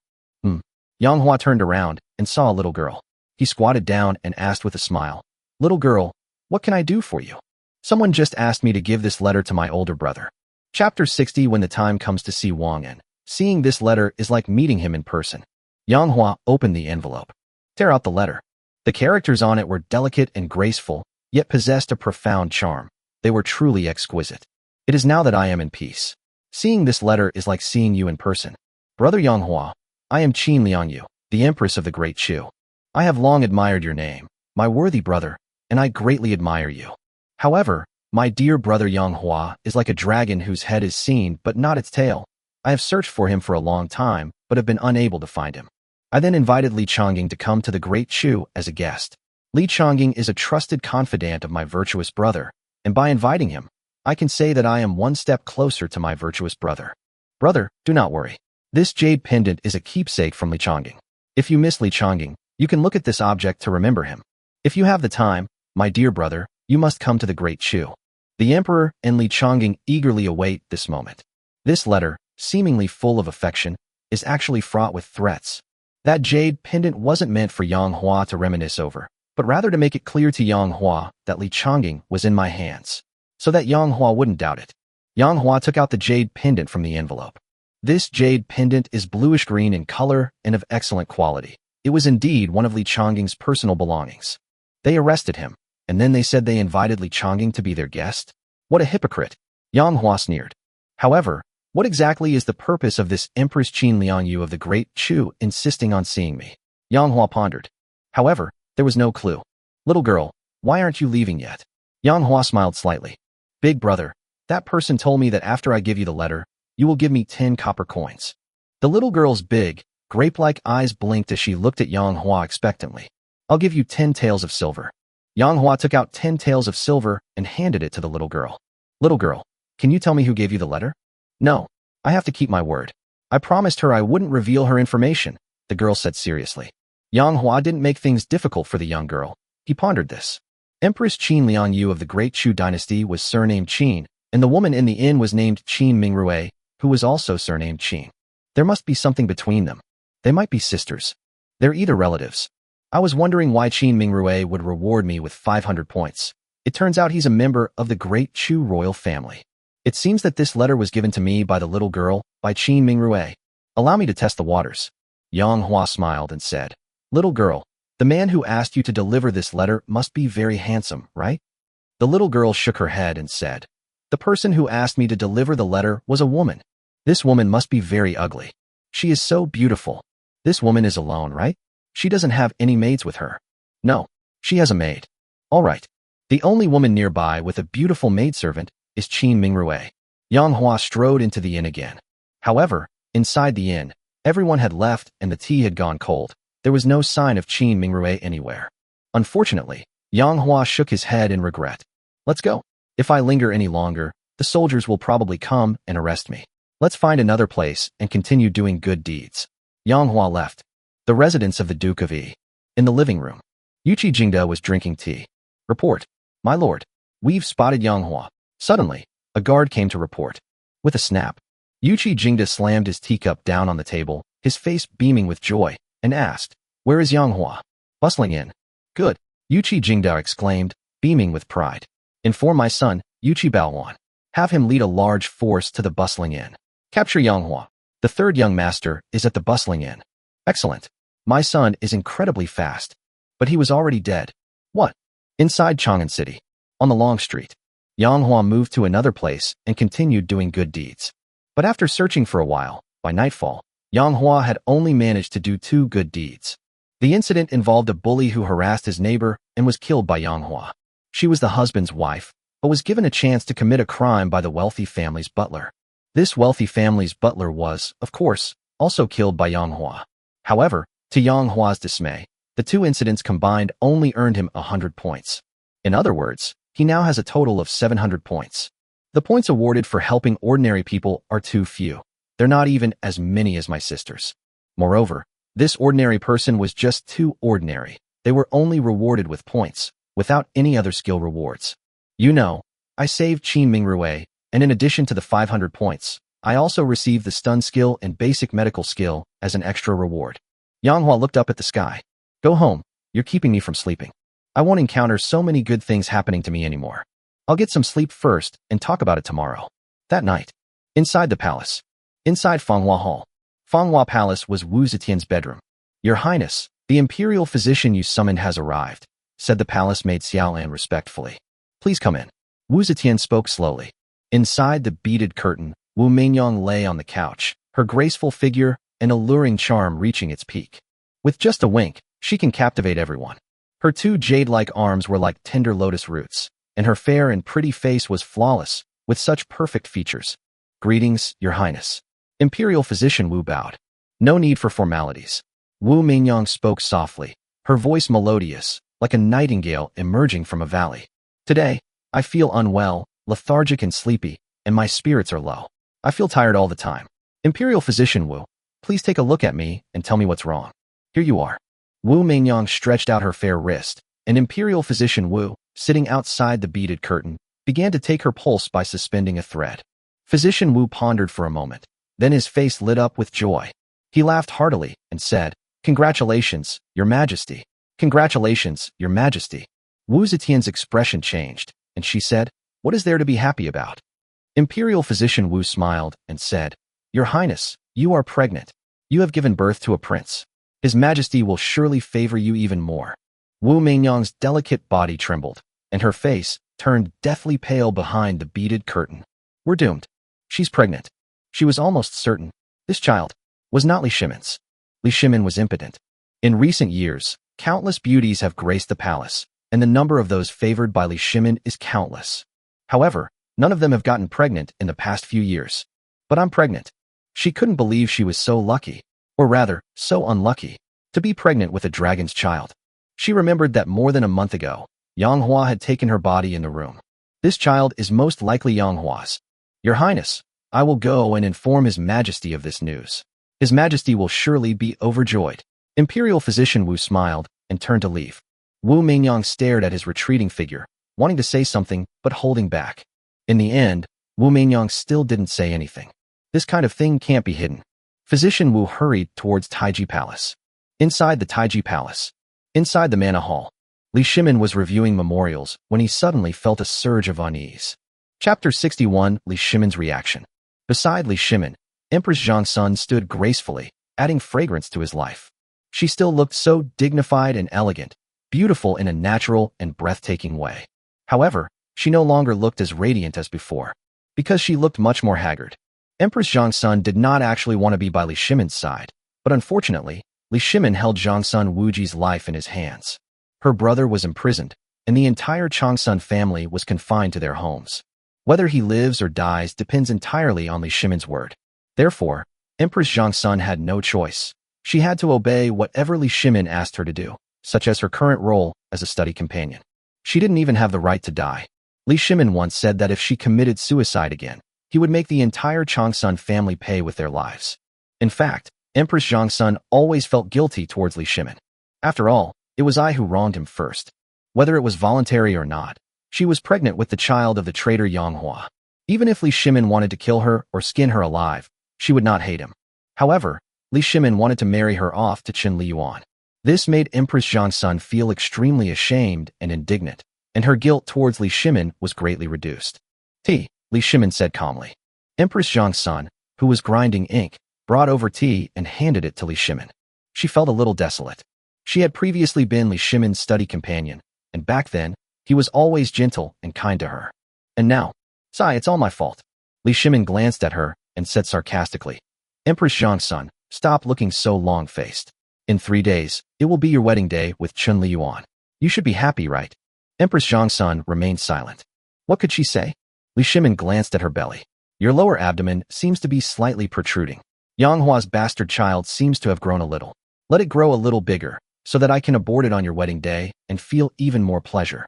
Yang Hua turned around and saw a little girl. He squatted down and asked with a smile, Little girl, what can I do for you? Someone just asked me to give this letter to my older brother. Chapter 60. When the time comes to see Wang En, seeing this letter is like meeting him in person. Yang Hua opened the envelope. Tear out the letter. The characters on it were delicate and graceful, yet possessed a profound charm. They were truly exquisite. It is now that I am in peace. Seeing this letter is like seeing you in person. Brother Yang Hua, I am Qin Liangyu, the Empress of the Great Chu. I have long admired your name, my worthy brother, and I greatly admire you. However, my dear brother Yang Hua is like a dragon whose head is seen but not its tail. I have searched for him for a long time, but have been unable to find him. I then invited Li Chongying to come to the Great Chu as a guest. Li Chongying is a trusted confidant of my virtuous brother, and by inviting him, I can say that I am one step closer to my virtuous brother. Brother, do not worry. This jade pendant is a keepsake from Li Chongying. If you miss Li Chongying, you can look at this object to remember him. If you have the time, my dear brother, you must come to the Great Chu. The Emperor and Li Chongying eagerly await this moment. This letter, seemingly full of affection, is actually fraught with threats. That jade pendant wasn't meant for Yang Hua to reminisce over, but rather to make it clear to Yang Hua that Li Chongying was in my hands, so that Yang Hua wouldn't doubt it. Yang Hua took out the jade pendant from the envelope. This jade pendant is bluish-green in color and of excellent quality. It was indeed one of Li Chongying's personal belongings. They arrested him, and then they said they invited Li Chongying to be their guest? What a hypocrite! Yang Hua sneered. However, what exactly is the purpose of this Empress Qin Liangyu of the Great Chu insisting on seeing me? Yang Hua pondered. However, there was no clue. Little girl, why aren't you leaving yet? Yang Hua smiled slightly. Big brother, that person told me that after I give you the letter, you will give me 10 copper coins. The little girl's big, grape-like eyes blinked as she looked at Yang Hua expectantly. I'll give you 10 taels of silver. Yang Hua took out 10 taels of silver and handed it to the little girl. Little girl, can you tell me who gave you the letter? No, I have to keep my word. I promised her I wouldn't reveal her information, the girl said seriously. Yang Hua didn't make things difficult for the young girl. He pondered this. Empress Qin Liang Yu of the Great Chu dynasty was surnamed Qin, and the woman in the inn was named Qin Mingrue, who was also surnamed Qin. There must be something between them. They might be sisters. They're either relatives. I was wondering why Qin Mingrue would reward me with 500 points. It turns out he's a member of the Great Chu royal family. It seems that this letter was given to me by the little girl, by Qin Mingrue. Allow me to test the waters. Yang Hua smiled and said, Little girl, the man who asked you to deliver this letter must be very handsome, right? The little girl shook her head and said, The person who asked me to deliver the letter was a woman. This woman must be very ugly. She is so beautiful. This woman is alone, right? She doesn't have any maids with her. No, she has a maid. All right. The only woman nearby with a beautiful maidservant is Qin Mingrue. Yang Hua strode into the inn again. However, inside the inn, everyone had left and the tea had gone cold. There was no sign of Qin Mingrue anywhere. Unfortunately, Yang Hua shook his head in regret. Let's go. If I linger any longer, the soldiers will probably come and arrest me. Let's find another place and continue doing good deeds. Yang Hua left. The residence of the Duke of Yi. In the living room, Yuchi Jingda was drinking tea. Report. My lord. We've spotted Yang Hua. Suddenly, a guard came to report. With a snap, Yuchi Jingda slammed his teacup down on the table, his face beaming with joy, and asked, Where is Yang Hua? Bustling in. Good. Yuchi Jingda exclaimed, beaming with pride. Inform my son, Yuchi Baowan. Have him lead a large force to the bustling inn. Capture Yang Hua. The third young master is at the bustling inn. Excellent. My son is incredibly fast. But he was already dead. What? Inside Chang'an City. On the long street. Yang Hua moved to another place and continued doing good deeds. But after searching for a while, by nightfall, Yang Hua had only managed to do 2 good deeds. The incident involved a bully who harassed his neighbor and was killed by Yang Hua. She was the husband's wife, but was given a chance to commit a crime by the wealthy family's butler. This wealthy family's butler was, of course, also killed by Yang Hua. However, to Yang Hua's dismay, the 2 incidents combined only earned him 100 points. In other words, he now has a total of 700 points. The points awarded for helping ordinary people are too few. They're not even as many as my sisters. Moreover, this ordinary person was just too ordinary. They were only rewarded with points, without any other skill rewards. You know, I saved Qin Mingrue, and in addition to the 500 points, I also received the stun skill and basic medical skill as an extra reward. Yang Hua looked up at the sky. Go home, you're keeping me from sleeping. I won't encounter so many good things happening to me anymore. I'll get some sleep first and talk about it tomorrow. That night, inside the palace. Inside Fanghua Hall. Fanghua Palace was Wu Zetian's bedroom. Your Highness, the imperial physician you summoned has arrived, said the palace maid Xiaolan respectfully. Please come in. Wu Zetian spoke slowly. Inside the beaded curtain, Wu Mingyang lay on the couch, her graceful figure and alluring charm reaching its peak. With just a wink, she can captivate everyone. Her 2 jade-like arms were like tender lotus roots, and her fair and pretty face was flawless, with such perfect features. Greetings, Your Highness. Imperial physician Wu bowed. No need for formalities. Wu Mingyang spoke softly, her voice melodious, like a nightingale emerging from a valley. Today, I feel unwell, lethargic and sleepy, and my spirits are low. I feel tired all the time. Imperial physician Wu, please take a look at me and tell me what's wrong. Here you are. Wu Mingyang stretched out her fair wrist, and Imperial physician Wu, sitting outside the beaded curtain, began to take her pulse by suspending a thread. Physician Wu pondered for a moment. Then his face lit up with joy. He laughed heartily and said, Congratulations, Your Majesty. Congratulations, Your Majesty. Wu Zetian's expression changed, and she said, What is there to be happy about? Imperial physician Wu smiled and said, Your Highness, you are pregnant. You have given birth to a prince. His Majesty will surely favor you even more. Wu Mingyang's delicate body trembled, and her face turned deathly pale behind the beaded curtain. We're doomed. She's pregnant. She was almost certain. This child was not Li Shimon's. Li Shimon was impotent. In recent years, countless beauties have graced the palace, and the number of those favored by Li Shimon is countless. However, none of them have gotten pregnant in the past few years. But I'm pregnant. She couldn't believe she was so lucky, or rather, so unlucky, to be pregnant with a dragon's child. She remembered that more than a month ago, Yang Hua had taken her body in the room. This child is most likely Yang Hua's. Your Highness, I will go and inform His Majesty of this news. His Majesty will surely be overjoyed. Imperial Physician Wu smiled and turned to leave. Wu Mingyang stared at his retreating figure, wanting to say something but holding back. In the end, Wu Mingyang still didn't say anything. This kind of thing can't be hidden. Physician Wu hurried towards Taiji Palace. Inside the Taiji Palace, inside the Manhwa Hall, Li Shimin was reviewing memorials when he suddenly felt a surge of unease. Chapter 61, Li Shimin's reaction. Beside Li Shimin, Empress Zhang Sun stood gracefully, adding fragrance to his life. She still looked so dignified and elegant, beautiful in a natural and breathtaking way. However, she no longer looked as radiant as before, because she looked much more haggard. Empress Zhang Sun did not actually want to be by Li Shimin's side, but unfortunately, Li Shimin held Zhang Sun Wuji's life in his hands. Her brother was imprisoned, and the entire Changsun family was confined to their homes. Whether he lives or dies depends entirely on Li Shimin's word. Therefore, Empress Zhang Sun had no choice. She had to obey whatever Li Shimin asked her to do, such as her current role as a study companion. She didn't even have the right to die. Li Shimin once said that if she committed suicide again, he would make the entire Changsun family pay with their lives. In fact, Empress Zhang Sun always felt guilty towards Li Shimin. After all, it was I who wronged him first. Whether it was voluntary or not, she was pregnant with the child of the traitor Yang Hua. Even if Li Shimin wanted to kill her or skin her alive, she would not hate him. However, Li Shimin wanted to marry her off to Qin Liyuan. This made Empress Zhang Sun feel extremely ashamed and indignant, and her guilt towards Li Shimin was greatly reduced. Tea, Li Shimin said calmly. Empress Zhang Sun, who was grinding ink, brought over tea and handed it to Li Shimin. She felt a little desolate. She had previously been Li Shimin's study companion, and back then, he was always gentle and kind to her. And now, Sai, it's all my fault. Li Shimin glanced at her and said sarcastically, Empress Zhang Sun, stop looking so long-faced. In 3 days, it will be your wedding day with Qin Liyuan. You should be happy, right? Empress Zhang Sun remained silent. What could she say? Li Shimin glanced at her belly. Your lower abdomen seems to be slightly protruding. Yang Hua's bastard child seems to have grown a little. Let it grow a little bigger, so that I can abort it on your wedding day and feel even more pleasure.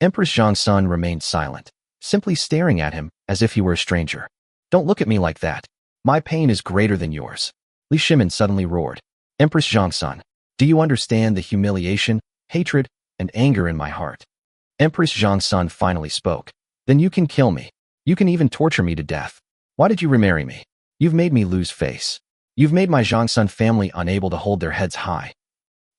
Empress Zhang Sun remained silent, simply staring at him as if he were a stranger. Don't look at me like that. My pain is greater than yours. Li Shimin suddenly roared. Empress Zhang Sun, do you understand the humiliation, hatred, and anger in my heart? Empress Zhang Sun finally spoke. Then you can kill me. You can even torture me to death. Why did you remarry me? You've made me lose face. You've made my Zhang Sun family unable to hold their heads high.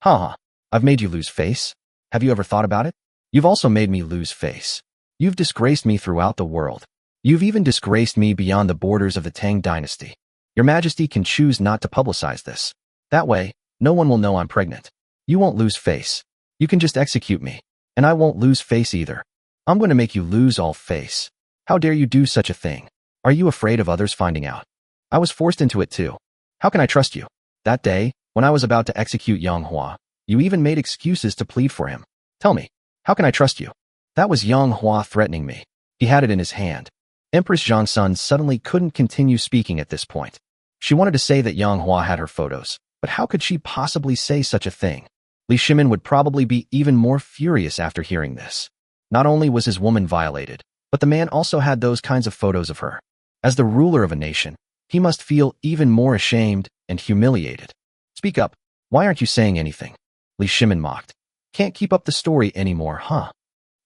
Ha! I've made you lose face? Have you ever thought about it? You've also made me lose face. You've disgraced me throughout the world. You've even disgraced me beyond the borders of the Tang dynasty. Your Majesty can choose not to publicize this. That way, no one will know I'm pregnant. You won't lose face. You can just execute me. And I won't lose face either. I'm going to make you lose all face. How dare you do such a thing? Are you afraid of others finding out? I was forced into it too. How can I trust you? That day, when I was about to execute Yang Hua, you even made excuses to plead for him. Tell me, how can I trust you? That was Yang Hua threatening me. He had it in his hand. Empress Zhang Sun suddenly couldn't continue speaking at this point. She wanted to say that Yang Hua had her photos, but how could she possibly say such a thing? Li Shimin would probably be even more furious after hearing this. Not only was his woman violated, but the man also had those kinds of photos of her. As the ruler of a nation, he must feel even more ashamed and humiliated. Speak up. Why aren't you saying anything? Li Shimin mocked. Can't keep up the story anymore, huh?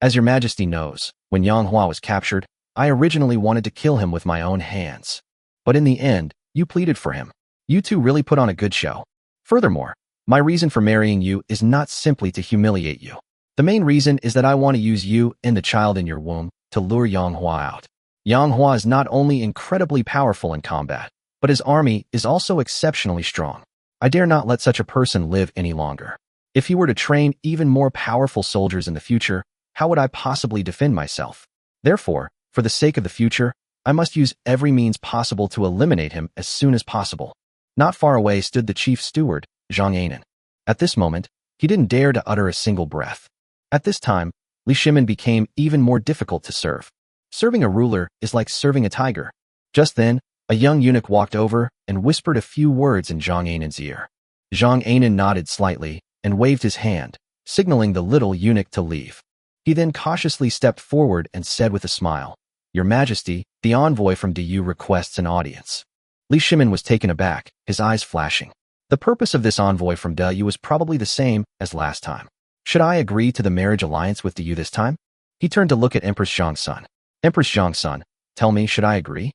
As your Majesty knows, when Yang Hua was captured, I originally wanted to kill him with my own hands. But in the end, you pleaded for him. You two really put on a good show. Furthermore, my reason for marrying you is not simply to humiliate you. The main reason is that I want to use you and the child in your womb to lure Yang Hua out. Yang Hua is not only incredibly powerful in combat, but his army is also exceptionally strong. I dare not let such a person live any longer. If he were to train even more powerful soldiers in the future, how would I possibly defend myself? Therefore, for the sake of the future, I must use every means possible to eliminate him as soon as possible. Not far away stood the chief steward, Zhang Anan. At this moment, he didn't dare to utter a single breath. At this time, Li Shimin became even more difficult to serve. Serving a ruler is like serving a tiger. Just then, a young eunuch walked over and whispered a few words in Zhang Anan's ear. Zhang Anan nodded slightly and waved his hand, signaling the little eunuch to leave. He then cautiously stepped forward and said with a smile, "Your Majesty, the envoy from Du requests an audience." Li Shimin was taken aback, his eyes flashing. The purpose of this envoy from Du was probably the same as last time. Should I agree to the marriage alliance with Du this time? He turned to look at Empress Zhangsun. Empress Zhangsun, tell me, should I agree?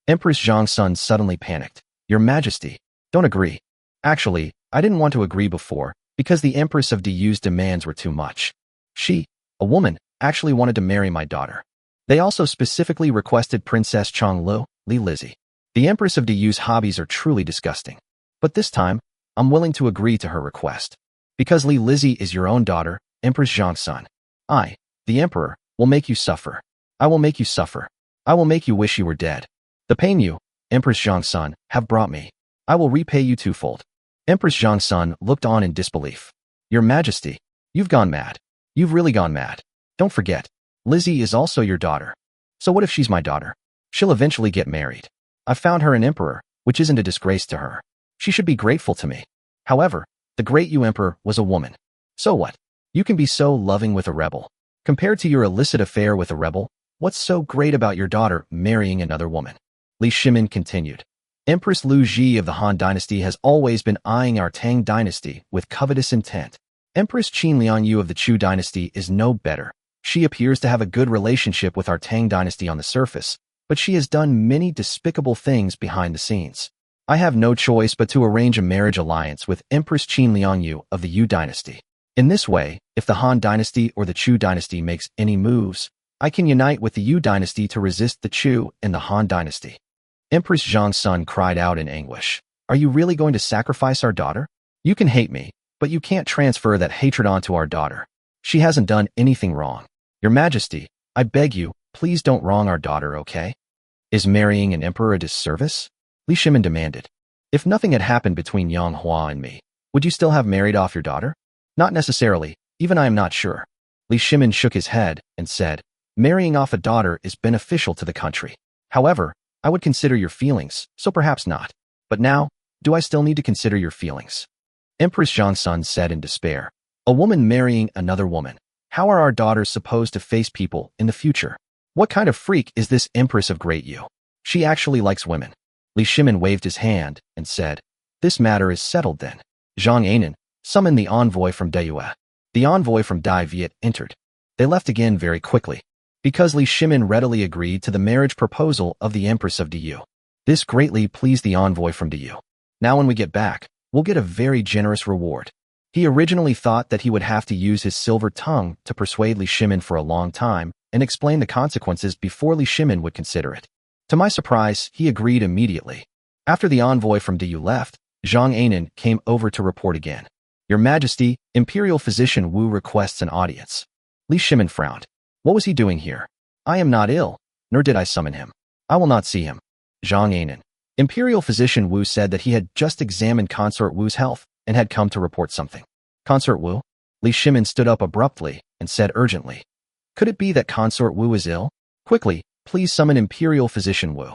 Empress Zhangsun suddenly panicked. Your Majesty, don't agree. Actually, I didn't want to agree before, because the Empress of Du's demands were too much. She, a woman, actually wanted to marry my daughter. They also specifically requested Princess Chonglu, Li Lizzie. The Empress of Du's hobbies are truly disgusting. But this time, I'm willing to agree to her request. Because Li Lizzie is your own daughter, Empress Zhangsun. I, the Emperor, will make you suffer. I will make you suffer. I will make you wish you were dead. The pain you, Empress Zhangsun, have brought me, I will repay you twofold. Empress Zhangsun looked on in disbelief. Your Majesty, you've gone mad. You've really gone mad. Don't forget, Lizzie is also your daughter. So what if she's my daughter? She'll eventually get married. I found her an emperor, which isn't a disgrace to her. She should be grateful to me. However, the great Yu Emperor was a woman. So what? You can be so loving with a rebel. Compared to your illicit affair with a rebel, what's so great about your daughter marrying another woman? Li Shimin continued. Empress Lu Ji of the Han Dynasty has always been eyeing our Tang Dynasty with covetous intent. Empress Qin Liangyu of the Chu Dynasty is no better. She appears to have a good relationship with our Tang Dynasty on the surface, but she has done many despicable things behind the scenes. I have no choice but to arrange a marriage alliance with Empress Qin Liangyu of the Yu Dynasty. In this way, if the Han Dynasty or the Chu Dynasty makes any moves, I can unite with the Yu Dynasty to resist the Chu and the Han Dynasty. Empress Zhangsun cried out in anguish. Are you really going to sacrifice our daughter? You can hate me, but you can't transfer that hatred onto our daughter. She hasn't done anything wrong. Your Majesty, I beg you, please don't wrong our daughter, okay? Is marrying an emperor a disservice? Li Shimin demanded. If nothing had happened between Yang Hua and me, would you still have married off your daughter? Not necessarily, even I am not sure. Li Shimin shook his head and said, marrying off a daughter is beneficial to the country. However, I would consider your feelings, so perhaps not. But now, do I still need to consider your feelings? Empress Zhangsun said in despair. A woman marrying another woman. How are our daughters supposed to face people in the future? What kind of freak is this Empress of Great Yu? She actually likes women. Li Shimin waved his hand and said, this matter is settled then. Zhang Anan, summon the envoy from Dayue. The envoy from Dai Viet entered. They left again very quickly, because Li Shimin readily agreed to the marriage proposal of the Empress of Du. This greatly pleased the envoy from Du. Now when we get back, we'll get a very generous reward. He originally thought that he would have to use his silver tongue to persuade Li Shimin for a long time and explain the consequences before Li Shimin would consider it. To my surprise, he agreed immediately. After the envoy from Du left, Zhang Anan came over to report again. Your Majesty, Imperial Physician Wu requests an audience. Li Shimin frowned. What was he doing here? I am not ill, nor did I summon him. I will not see him. Zhang Anan. Imperial Physician Wu said that he had just examined Consort Wu's health and had come to report something. Consort Wu? Li Shimin stood up abruptly and said urgently. Could it be that Consort Wu is ill? Quickly, please summon Imperial Physician Wu.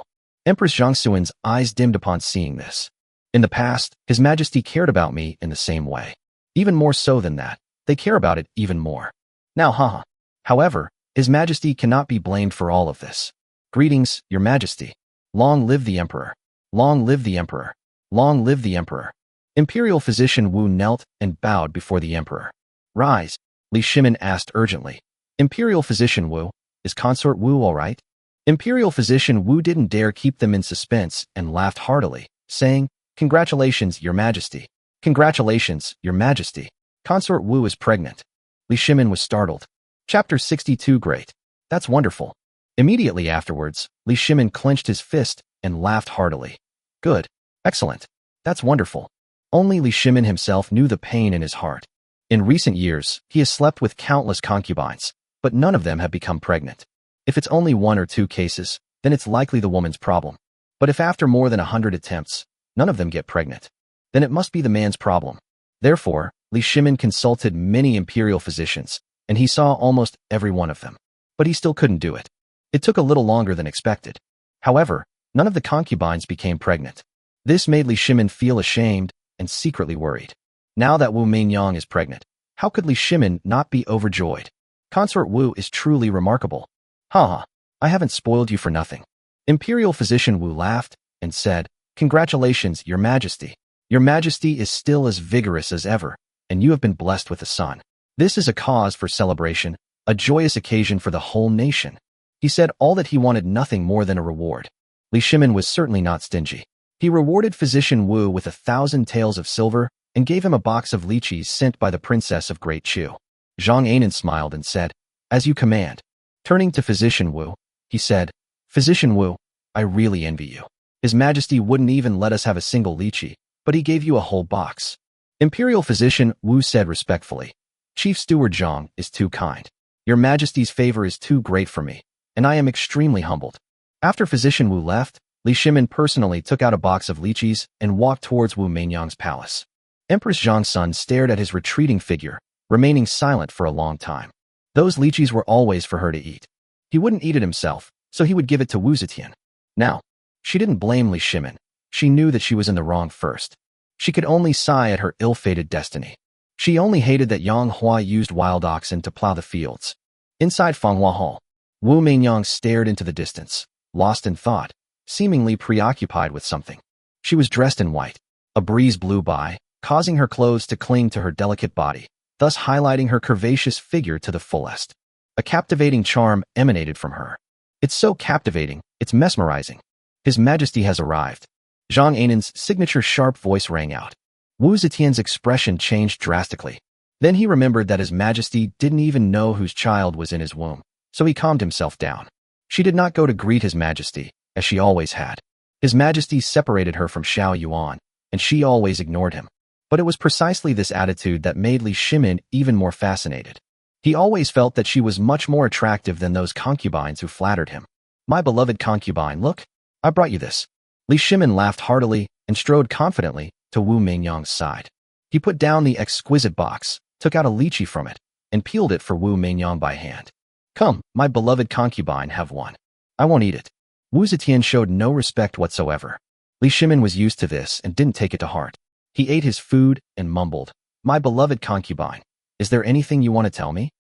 Empress Zhangxuan's eyes dimmed upon seeing this. In the past, His Majesty cared about me in the same way. Even more so than that, they care about it even more. Now, haha. However, His Majesty cannot be blamed for all of this. Greetings, Your Majesty. Long live the Emperor. Long live the Emperor. Long live the Emperor. Imperial Physician Wu knelt and bowed before the Emperor. Rise, Li Shimin asked urgently. Imperial Physician Wu, is Consort Wu all right? Imperial Physician Wu didn't dare keep them in suspense and laughed heartily, saying, Congratulations, Your Majesty. Congratulations, Your Majesty. Consort Wu is pregnant. Li Shimin was startled. Chapter 62 Great. That's wonderful. Immediately afterwards, Li Shimin clenched his fist and laughed heartily. Good. Excellent. That's wonderful. Only Li Shimin himself knew the pain in his heart. In recent years, he has slept with countless concubines, but none of them have become pregnant. If it's only 1 or 2 cases, then it's likely the woman's problem. But if after more than 100 attempts, none of them get pregnant, then it must be the man's problem. Therefore, Li Shimin consulted many imperial physicians, and he saw almost every one of them. But he still couldn't do it. It took a little longer than expected. However, none of the concubines became pregnant. This made Li Shimin feel ashamed and secretly worried. Now that Wu Meinyang is pregnant, how could Li Shimin not be overjoyed? Consort Wu is truly remarkable. Haha, I haven't spoiled you for nothing. Imperial Physician Wu laughed and said, Congratulations, Your Majesty. Your Majesty is still as vigorous as ever, and you have been blessed with a son. This is a cause for celebration, a joyous occasion for the whole nation. He said all that he wanted, nothing more than a reward. Li Shimin was certainly not stingy. He rewarded Physician Wu with 1,000 taels of silver and gave him a box of lychees sent by the Princess of Great Chu. Zhang Anan smiled and said, As you command. Turning to Physician Wu, he said, Physician Wu, I really envy you. His Majesty wouldn't even let us have a single lychee, but he gave you a whole box. Imperial Physician Wu said respectfully, Chief Steward Zhang is too kind. Your Majesty's favor is too great for me, and I am extremely humbled. After Physician Wu left, Li Shimin personally took out a box of lychees and walked towards Wu Meinyang's palace. Empress Zhang's son stared at his retreating figure, remaining silent for a long time. Those lychees were always for her to eat. He wouldn't eat it himself, so he would give it to Wu Zetian. Now, she didn't blame Li Shimin. She knew that she was in the wrong first. She could only sigh at her ill-fated destiny. She only hated that Yang Hua used wild oxen to plow the fields. Inside Fanghua Hall, Wu Meinyang stared into the distance, lost in thought, seemingly preoccupied with something. She was dressed in white. A breeze blew by, causing her clothes to cling to her delicate body, thus highlighting her curvaceous figure to the fullest. A captivating charm emanated from her. It's so captivating, it's mesmerizing. His Majesty has arrived. Zhang Anan's signature sharp voice rang out. Wu Zetian's expression changed drastically. Then he remembered that His Majesty didn't even know whose child was in his womb, so he calmed himself down. She did not go to greet His Majesty, as she always had. His Majesty separated her from Xiao Yuan, and she always ignored him. But it was precisely this attitude that made Li Shimin even more fascinated. He always felt that she was much more attractive than those concubines who flattered him. My beloved concubine, look, I brought you this. Li Shimin laughed heartily and strode confidently to Wu Meinyang's side. He put down the exquisite box, took out a lychee from it, and peeled it for Wu Meinyang by hand. Come, my beloved concubine, have one. I won't eat it. Wu Zetian showed no respect whatsoever. Li Shimin was used to this and didn't take it to heart. He ate his food and mumbled, My beloved concubine, is there anything you want to tell me?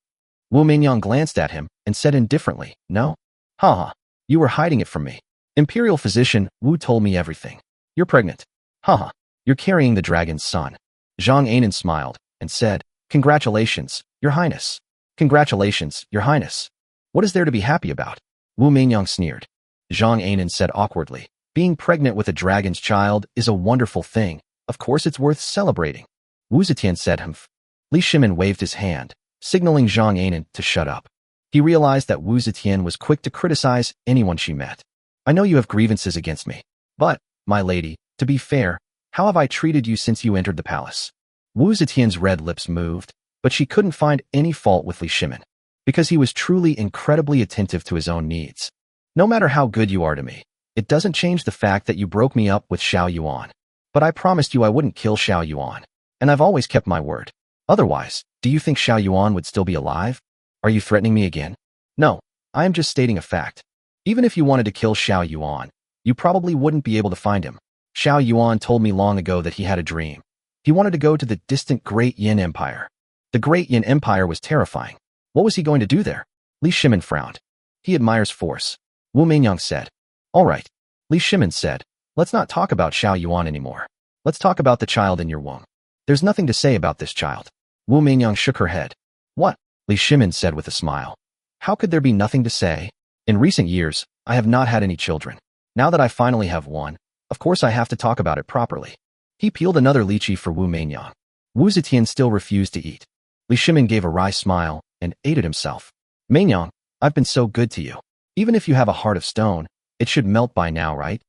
Wu Meinyang glanced at him and said indifferently, No? Haha, you were hiding it from me. Imperial Physician Wu told me everything. You're pregnant. Haha, you're carrying the dragon's son. Zhang Anan smiled and said, Congratulations, Your Highness. Congratulations, Your Highness. What is there to be happy about? Wu Meinyang sneered. Zhang Anan said awkwardly, Being pregnant with a dragon's child is a wonderful thing. Of course it's worth celebrating. Wu Zetian said, Humph. Li Shimin waved his hand, signaling Zhang Anan to shut up. He realized that Wu Zetian was quick to criticize anyone she met. I know you have grievances against me, but, my lady, to be fair, how have I treated you since you entered the palace? Wu Zetian's red lips moved, but she couldn't find any fault with Li Shimin, because he was truly incredibly attentive to his own needs. No matter how good you are to me, it doesn't change the fact that you broke me up with Xiao Yuan. But I promised you I wouldn't kill Xiao Yuan, and I've always kept my word. Otherwise, do you think Xiao Yuan would still be alive? Are you threatening me again? No, I am just stating a fact. Even if you wanted to kill Xiao Yuan, you probably wouldn't be able to find him. Xiao Yuan told me long ago that he had a dream. He wanted to go to the distant Great Yin Empire. The Great Yin Empire was terrifying. What was he going to do there? Li Shimin frowned. He admires force. Wu Meinyang said. All right. Li Shimin said. Let's not talk about Xiao Yuan anymore. Let's talk about the child in your womb. There's nothing to say about this child. Wu Meinyang shook her head. What? Li Shimin said with a smile. How could there be nothing to say? In recent years, I have not had any children. Now that I finally have one, of course I have to talk about it properly. He peeled another lychee for Wu Meinyang. Wu Zetian still refused to eat. Li Shimin gave a wry smile and ate it himself. Meinyang, I've been so good to you. Even if you have a heart of stone, it should melt by now, right?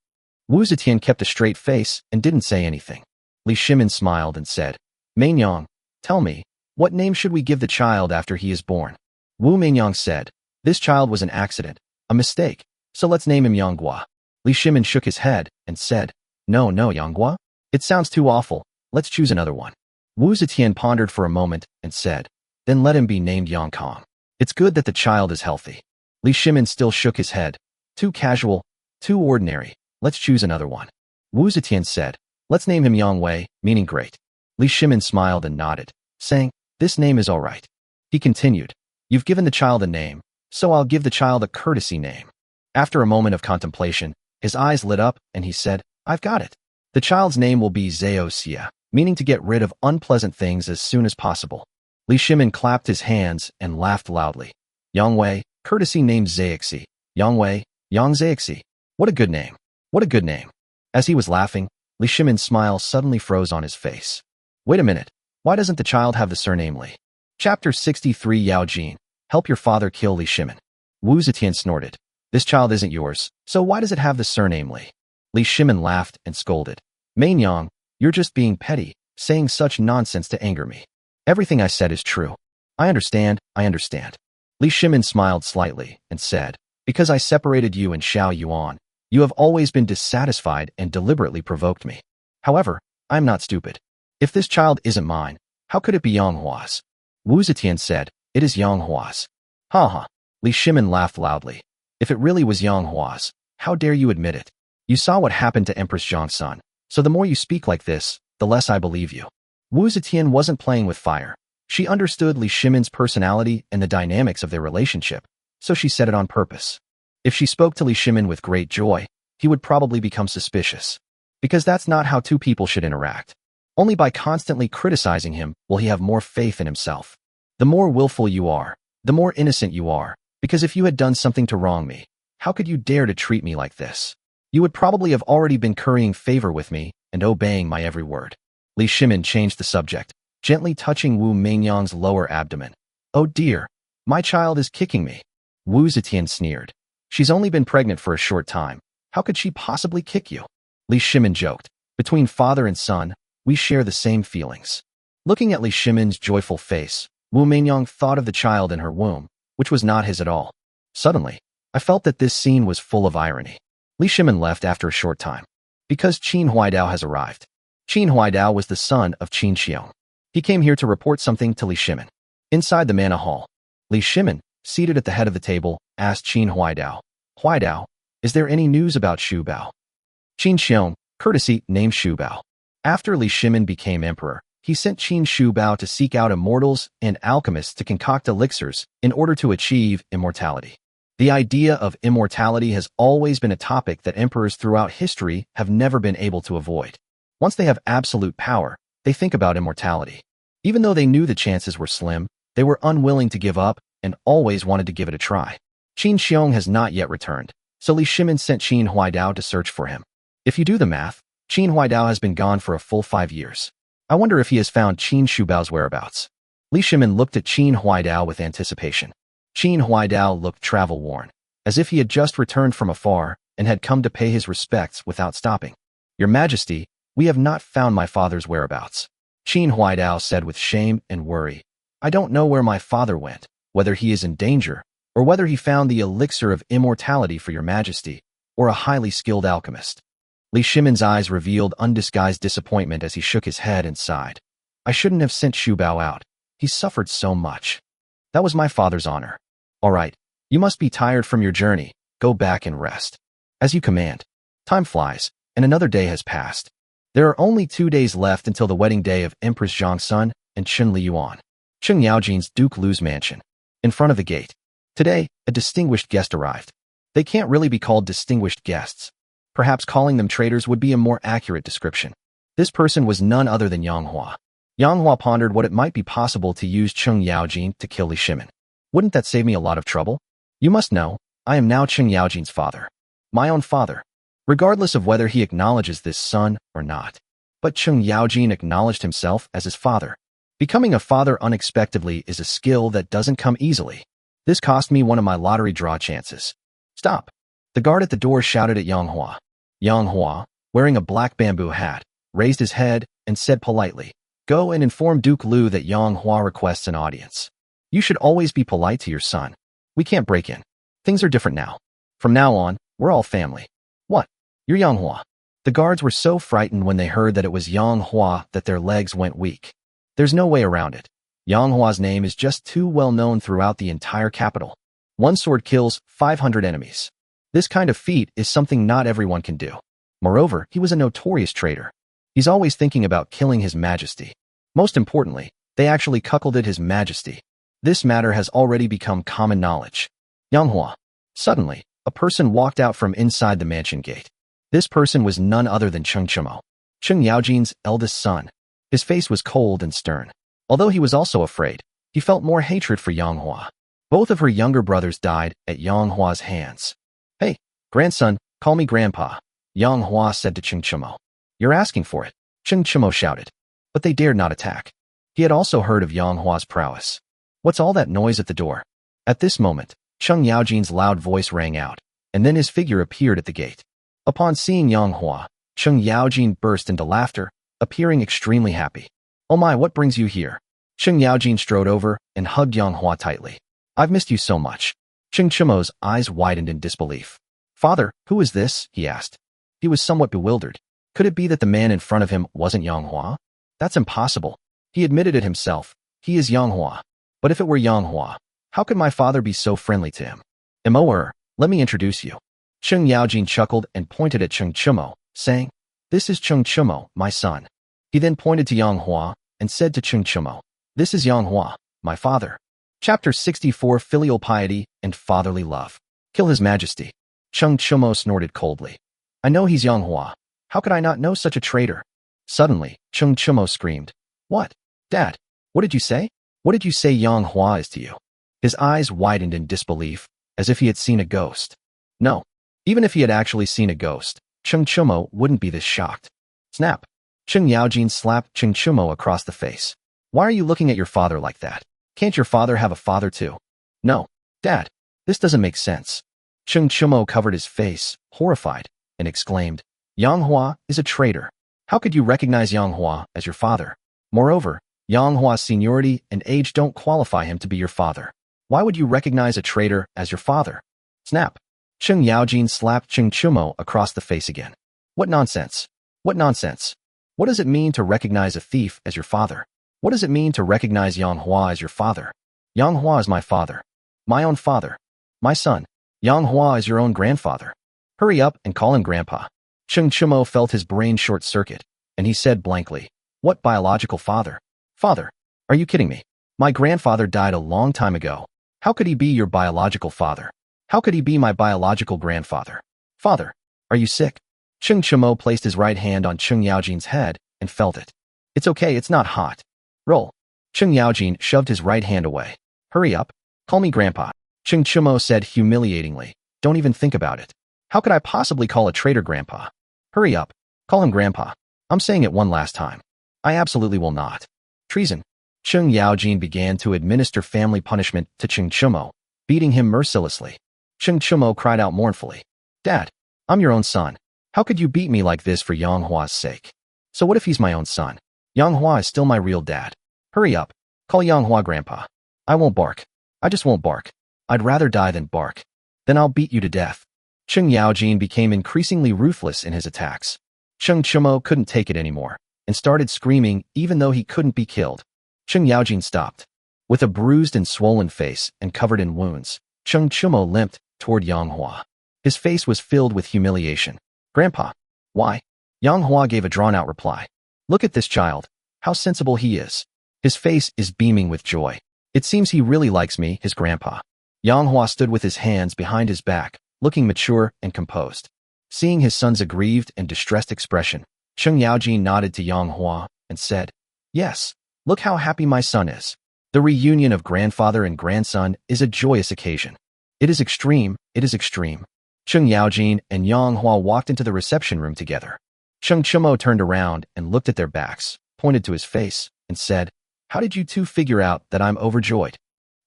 Wu Zetian kept a straight face and didn't say anything. Li Shimin smiled and said, Meinyang, tell me, what name should we give the child after he is born? Wu Meinyang said, This child was an accident, a mistake, so let's name him Yang Hua. Li Shimin shook his head and said, No, Yang Hua? It sounds too awful, let's choose another one. Wu Zetian pondered for a moment and said, Then let him be named Yang Kong. It's good that the child is healthy. Li Shimin still shook his head. Too casual, too ordinary. Let's choose another one. Wu Zetian said, Let's name him Yang Wei, meaning great. Li Shimin smiled and nodded, saying, This name is all right. He continued, You've given the child a name, so I'll give the child a courtesy name. After a moment of contemplation, his eyes lit up and he said, I've got it. The child's name will be Zheoxia, meaning to get rid of unpleasant things as soon as possible. Li Shimin clapped his hands and laughed loudly. Yang Wei, courtesy named Zheoxi. Yang Wei, Yang Zheoxi. What a good name. What a good name. As he was laughing, Li Shimin's smile suddenly froze on his face. Wait a minute. Why doesn't the child have the surname Li? Chapter 63 Yao Jin. Help your father kill Li Shimin. Wu Zetian snorted. This child isn't yours, so why does it have the surname Li? Li Shimin laughed and scolded. Main Yang, you're just being petty, saying such nonsense to anger me. Everything I said is true. I understand. Li Shimin smiled slightly and said, because I separated you and Xiao Yuan, you have always been dissatisfied and deliberately provoked me. However, I'm not stupid. If this child isn't mine, how could it be Yang Hua's? Wu Zetian said, it is Yang Hua's. Ha ha. Li Shimin laughed loudly. If it really was Yang Hua's, how dare you admit it? You saw what happened to Empress Zhang's son, so the more you speak like this, the less I believe you. Wu Zetian wasn't playing with fire. She understood Li Shimin's personality and the dynamics of their relationship, so she said it on purpose. If she spoke to Li Shimin with great joy, he would probably become suspicious. Because that's not how two people should interact. Only by constantly criticizing him will he have more faith in himself. The more willful you are, the more innocent you are, because if you had done something to wrong me, how could you dare to treat me like this? You would probably have already been currying favor with me and obeying my every word. Li Shimin changed the subject, gently touching Wu Mainyang's lower abdomen. Oh dear, my child is kicking me. Wu Zetian sneered. She's only been pregnant for a short time. How could she possibly kick you? Li Shimin joked. Between father and son, we share the same feelings. Looking at Li Shimin's joyful face, Wu Mainyang thought of the child in her womb, which was not his at all. Suddenly, I felt that this scene was full of irony. Li Shimin left after a short time. Because Qin Huaidao has arrived. Qin Huaidao was the son of Qin Xiong. He came here to report something to Li Shimin. Inside the manor hall, Li Shimin, seated at the head of the table, asked Qin Huaidao, Huaidao, is there any news about Shu Bao? Qin Xiong, courtesy, named Shu Bao. After Li Shimin became emperor, he sent Qin Shu Bao to seek out immortals and alchemists to concoct elixirs in order to achieve immortality. The idea of immortality has always been a topic that emperors throughout history have never been able to avoid. Once they have absolute power, they think about immortality. Even though they knew the chances were slim, they were unwilling to give up and always wanted to give it a try. Qin Xiong has not yet returned, so Li Shimin sent Qin Huaidao to search for him. If you do the math, Qin Huaidao has been gone for a full 5 years. I wonder if he has found Qin Shubao's whereabouts. Li Shimin looked at Qin Huaidao with anticipation. Qin Huaidao looked travel-worn, as if he had just returned from afar and had come to pay his respects without stopping. Your Majesty, we have not found my father's whereabouts. Qin Huaidao said with shame and worry. I don't know where my father went, whether he is in danger, or whether he found the elixir of immortality for your Majesty, or a highly skilled alchemist. Li Shimin's eyes revealed undisguised disappointment as he shook his head and sighed. I shouldn't have sent Shu Bao out. He suffered so much. That was my father's honor. All right, you must be tired from your journey. Go back and rest. As you command. Time flies, and another day has passed. There are only 2 days left until the wedding day of Empress Zhang's son and Chen Liyuan. Cheng Yaojin's Duke Lu's mansion. In front of the gate. Today, a distinguished guest arrived. They can't really be called distinguished guests. Perhaps calling them traitors would be a more accurate description. This person was none other than Yang Hua. Yang Hua pondered what it might be possible to use Cheng Yaojin to kill Li Shimin. Wouldn't that save me a lot of trouble? You must know, I am now Cheng Yaojin's father. My own father. Regardless of whether he acknowledges this son or not. But Cheng Yaojin acknowledged himself as his father. Becoming a father unexpectedly is a skill that doesn't come easily. This cost me one of my lottery draw chances. Stop. The guard at the door shouted at Yang Hua. Yang Hua, wearing a black bamboo hat, raised his head and said politely, Go and inform Duke Lu that Yang Hua requests an audience. You should always be polite to your son. We can't break in. Things are different now. From now on, we're all family. What? You're Yang Hua. The guards were so frightened when they heard that it was Yang Hua that their legs went weak. There's no way around it. Yang Hua's name is just too well known throughout the entire capital. One sword kills 500 enemies. This kind of feat is something not everyone can do. Moreover, he was a notorious traitor. He's always thinking about killing His Majesty. Most importantly, they actually cuckolded His Majesty. This matter has already become common knowledge. Yang Hua. Suddenly, a person walked out from inside the mansion gate. This person was none other than Cheng Chimo, Cheng Yaojin's eldest son. His face was cold and stern. Although he was also afraid, he felt more hatred for Yang Hua. Both of her younger brothers died at Yang Hua's hands. Hey, grandson, call me grandpa, Yang Hua said to Cheng Chimo. You're asking for it, Cheng Chimo shouted. But they dared not attack. He had also heard of Yang Hua's prowess. What's all that noise at the door? At this moment, Cheng Yaojin's loud voice rang out, and then his figure appeared at the gate. Upon seeing Yang Hua, Cheng Yaojin burst into laughter, appearing extremely happy. Oh my, what brings you here? Cheng Yaojin strode over and hugged Yang Hua tightly. I've missed you so much. Cheng Chimo's eyes widened in disbelief. Father, who is this? He asked. He was somewhat bewildered. Could it be that the man in front of him wasn't Yang Hua? That's impossible. He admitted it himself. He is Yang Hua. But if it were Yang Hua, how could my father be so friendly to him? Emoer, let me introduce you. Cheng Yaojin chuckled and pointed at Cheng Chimo, saying, This is Cheng Chimo, my son. He then pointed to Yang Hua and said to Cheng Chimo, This is Yang Hua, my father. Chapter 64 Filial Piety and Fatherly Love. Kill His Majesty. Cheng Chimo snorted coldly. I know he's Yang Hua. How could I not know such a traitor? Suddenly, Cheng Chimo screamed. What? Dad, what did you say? What did you say Yang Hua is to you? His eyes widened in disbelief, as if he had seen a ghost. No. Even if he had actually seen a ghost, Cheng Chimo wouldn't be this shocked. Snap. Cheng Yaojin slapped Cheng Chimo across the face. Why are you looking at your father like that? Can't your father have a father too? No. Dad, this doesn't make sense. Cheng Chimo covered his face, horrified, and exclaimed, Yang Hua is a traitor. How could you recognize Yang Hua as your father? Moreover, Yang Hua's seniority and age don't qualify him to be your father. Why would you recognize a traitor as your father? Snap. Cheng Yaojin slapped Cheng Chimo across the face again. What nonsense? What nonsense? What does it mean to recognize a thief as your father? What does it mean to recognize Yang Hua as your father? Yang Hua is my father. My own father. My son. Yang Hua is your own grandfather. Hurry up and call him grandpa. Cheng Chimo felt his brain short-circuit, and he said blankly, What biological father? Father, are you kidding me? My grandfather died a long time ago. How could he be your biological father? How could he be my biological grandfather? Father, are you sick? Cheng Chimo placed his right hand on Cheng Yaojin's head and felt it. It's okay, it's not hot. Roll. Cheng Yaojin shoved his right hand away. Hurry up. Call me grandpa. Cheng Chimo said humiliatingly. Don't even think about it. How could I possibly call a traitor grandpa? Hurry up. Call him grandpa. I'm saying it one last time. I absolutely will not. Treason. Cheng Yaojin began to administer family punishment to Cheng Chimo, beating him mercilessly. Cheng Chimo cried out mournfully. Dad, I'm your own son. How could you beat me like this for Yang Hua's sake? So what if he's my own son? Yang Hua is still my real dad. Hurry up. Call Yang Hua grandpa. I won't bark. I just won't bark. I'd rather die than bark. Then I'll beat you to death. Cheng Yaojin became increasingly ruthless in his attacks. Cheng Chimo couldn't take it anymore and started screaming even though he couldn't be killed. Cheng Yaojin stopped. With a bruised and swollen face and covered in wounds, Cheng Chimo limped toward Yang Hua. His face was filled with humiliation. Grandpa. Why? Yang Hua gave a drawn-out reply. Look at this child. How sensible he is. His face is beaming with joy. It seems he really likes me, his grandpa. Yang Hua stood with his hands behind his back, looking mature and composed. Seeing his son's aggrieved and distressed expression, Cheng Yaojin nodded to Yang Hua and said, Yes, look how happy my son is. The reunion of grandfather and grandson is a joyous occasion. It is extreme, it is extreme. Cheng Yaojin and Yang Hua walked into the reception room together. Cheng Chimo turned around and looked at their backs, pointed to his face, and said, How did you two figure out that I'm overjoyed?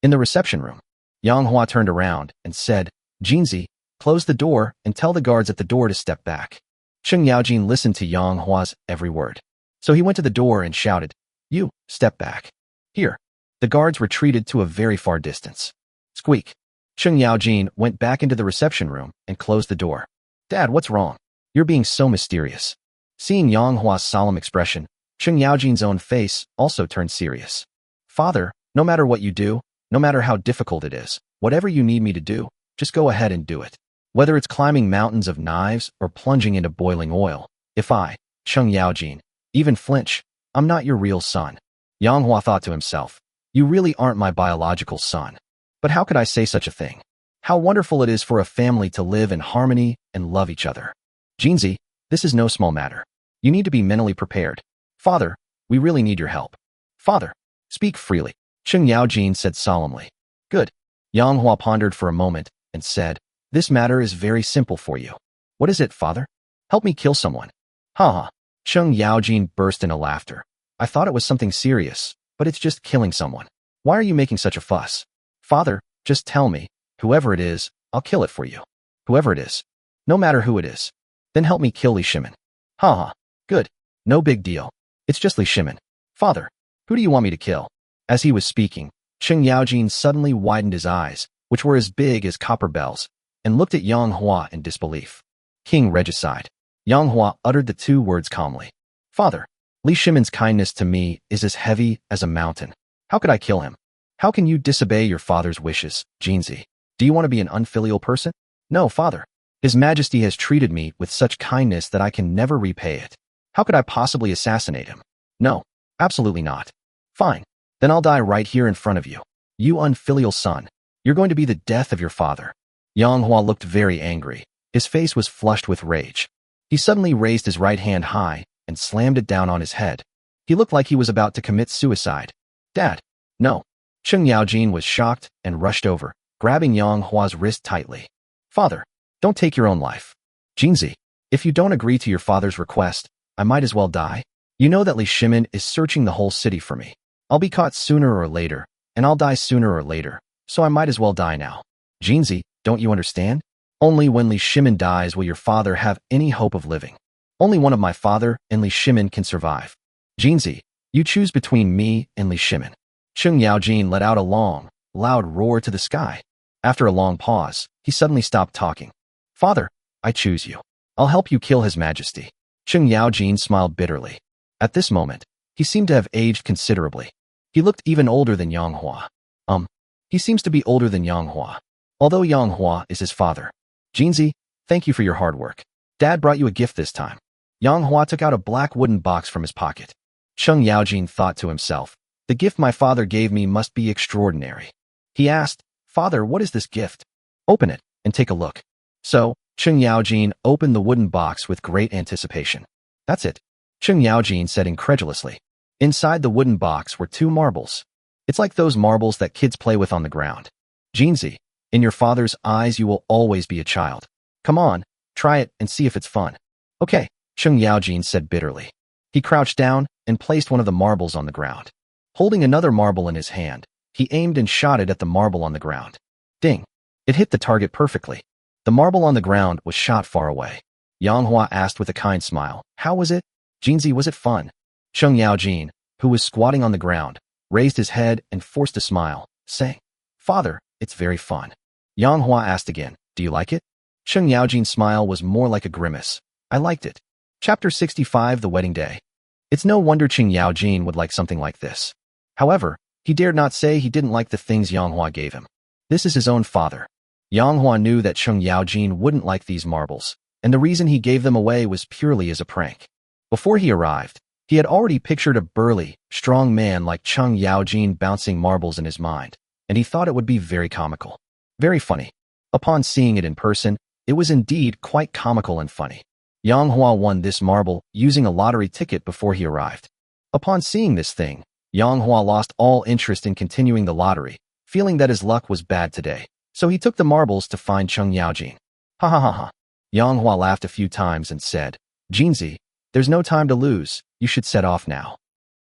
In the reception room, Yang Hua turned around and said, Jinzi, close the door and tell the guards at the door to step back. Cheng Yaojin listened to Yang Hua's every word. So he went to the door and shouted, You, step back. Here. The guards retreated to a very far distance. Squeak. Cheng Yaojin went back into the reception room and closed the door. Dad, what's wrong? You're being so mysterious. Seeing Yang Hua's solemn expression, Cheng Yaojin's own face also turned serious. Father, no matter what you do, no matter how difficult it is, whatever you need me to do, just go ahead and do it. Whether it's climbing mountains of knives or plunging into boiling oil, if I, Cheng Yaojin, even flinch, I'm not your real son. Yang Hua thought to himself. You really aren't my biological son. But how could I say such a thing? How wonderful it is for a family to live in harmony and love each other. Jinzi, this is no small matter. You need to be mentally prepared. Father, we really need your help. Father, speak freely, Cheng Yaojin said solemnly. Good. Yang Hua pondered for a moment and said, this matter is very simple for you. What is it, father? Help me kill someone. Ha ha. Cheng Yaojin burst into laughter. I thought it was something serious, but it's just killing someone. Why are you making such a fuss? Father, just tell me, whoever it is, I'll kill it for you. Whoever it is. No matter who it is. Then help me kill Li Shimin. Ha ha. Good. No big deal. It's just Li Shimin. Father, who do you want me to kill? As he was speaking, Cheng Yaojin suddenly widened his eyes, which were as big as copper bells, and looked at Yang Hua in disbelief. King regicide. Yang Hua uttered the two words calmly. Father, Li Shimin's kindness to me is as heavy as a mountain. How could I kill him? How can you disobey your father's wishes, Jinzi? Do you want to be an unfilial person? No, father. His Majesty has treated me with such kindness that I can never repay it. How could I possibly assassinate him? No, absolutely not. Fine. Then I'll die right here in front of you. You unfilial son. You're going to be the death of your father. Yang Hua looked very angry. His face was flushed with rage. He suddenly raised his right hand high and slammed it down on his head. He looked like he was about to commit suicide. Dad. No. Cheng Yaojin was shocked and rushed over, grabbing Yang Hua's wrist tightly. Father, don't take your own life. Jinzi, if you don't agree to your father's request, I might as well die. You know that Li Shimin is searching the whole city for me. I'll be caught sooner or later, and I'll die sooner or later, so I might as well die now. Jinzi, don't you understand? Only when Li Shimin dies will your father have any hope of living. Only one of my father and Li Shimin can survive. Jinzi, you choose between me and Li Shimin. Cheng Yaojin let out a long, loud roar to the sky. After a long pause, he suddenly stopped talking. Father, I choose you. I'll help you kill His Majesty. Cheng Yaojin smiled bitterly. At this moment, he seemed to have aged considerably. He looked even older than Yang Hua. He seems to be older than Yang Hua, although Yang Hua is his father. Jinzi, thank you for your hard work. Dad brought you a gift this time. Yang Hua took out a black wooden box from his pocket. Cheng Yaojin thought to himself, the gift my father gave me must be extraordinary. He asked, Father, what is this gift? Open it and take a look. So, Cheng Yaojin opened the wooden box with great anticipation. That's it, Cheng Yaojin said incredulously. Inside the wooden box were 2 marbles. It's like those marbles that kids play with on the ground. Jinzi, in your father's eyes you will always be a child. Come on, try it and see if it's fun. Okay, Cheng Yaojin said bitterly. He crouched down and placed one of the marbles on the ground. Holding another marble in his hand, he aimed and shot it at the marble on the ground. Ding! It hit the target perfectly. The marble on the ground was shot far away. Yang Hua asked with a kind smile, how was it? Jinzi, was it fun? Cheng Yaojin, who was squatting on the ground, raised his head and forced a smile, saying, Father, it's very fun. Yang Hua asked again, do you like it? Cheng Yaojin's smile was more like a grimace. I liked it. Chapter 65, The Wedding Day. It's no wonder Cheng Yaojin would like something like this. However, he dared not say he didn't like the things Yang Hua gave him. This is his own father. Yang Hua knew that Cheng Yaojin wouldn't like these marbles, and the reason he gave them away was purely as a prank. Before he arrived, he had already pictured a burly, strong man like Cheng Yaojin bouncing marbles in his mind, and he thought it would be very comical. Very funny. Upon seeing it in person, it was indeed quite comical and funny. Yang Hua won this marble using a lottery ticket before he arrived. Upon seeing this thing, Yang Hua lost all interest in continuing the lottery, feeling that his luck was bad today, so he took the marbles to find Cheng Yaojin. Ha ha ha ha. Yang Hua laughed a few times and said, Jinzi, there's no time to lose, you should set off now.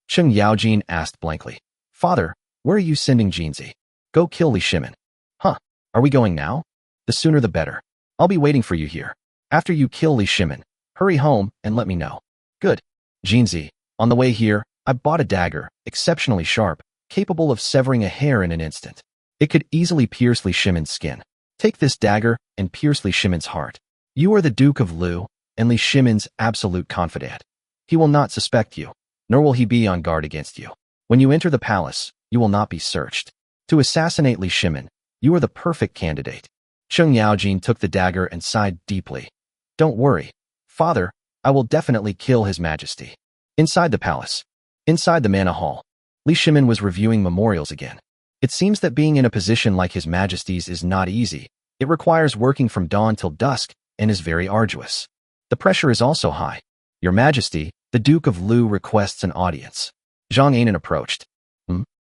Cheng Yaojin asked blankly, Father, where are you sending Jinzi? Go kill Li Shimin. Huh, are we going now? The sooner the better. I'll be waiting for you here. After you kill Li Shimin, hurry home and let me know. Good. Jinzi, on the way here, I bought a dagger, exceptionally sharp, capable of severing a hair in an instant. It could easily pierce Li Shimin's skin. Take this dagger and pierce Li Shimin's heart. You are the Duke of Lu, and Li Shimin's absolute confidant. He will not suspect you, nor will he be on guard against you. When you enter the palace, you will not be searched. To assassinate Li Shimin, you are the perfect candidate. Cheng Yaojin took the dagger and sighed deeply. Don't worry, Father, I will definitely kill His Majesty. Inside the palace. Inside the manor hall. Li Shimin was reviewing memorials again. It seems that being in a position like His Majesty's is not easy. It requires working from dawn till dusk and is very arduous. The pressure is also high. Your Majesty, the Duke of Lu requests an audience. Zhang Anan approached.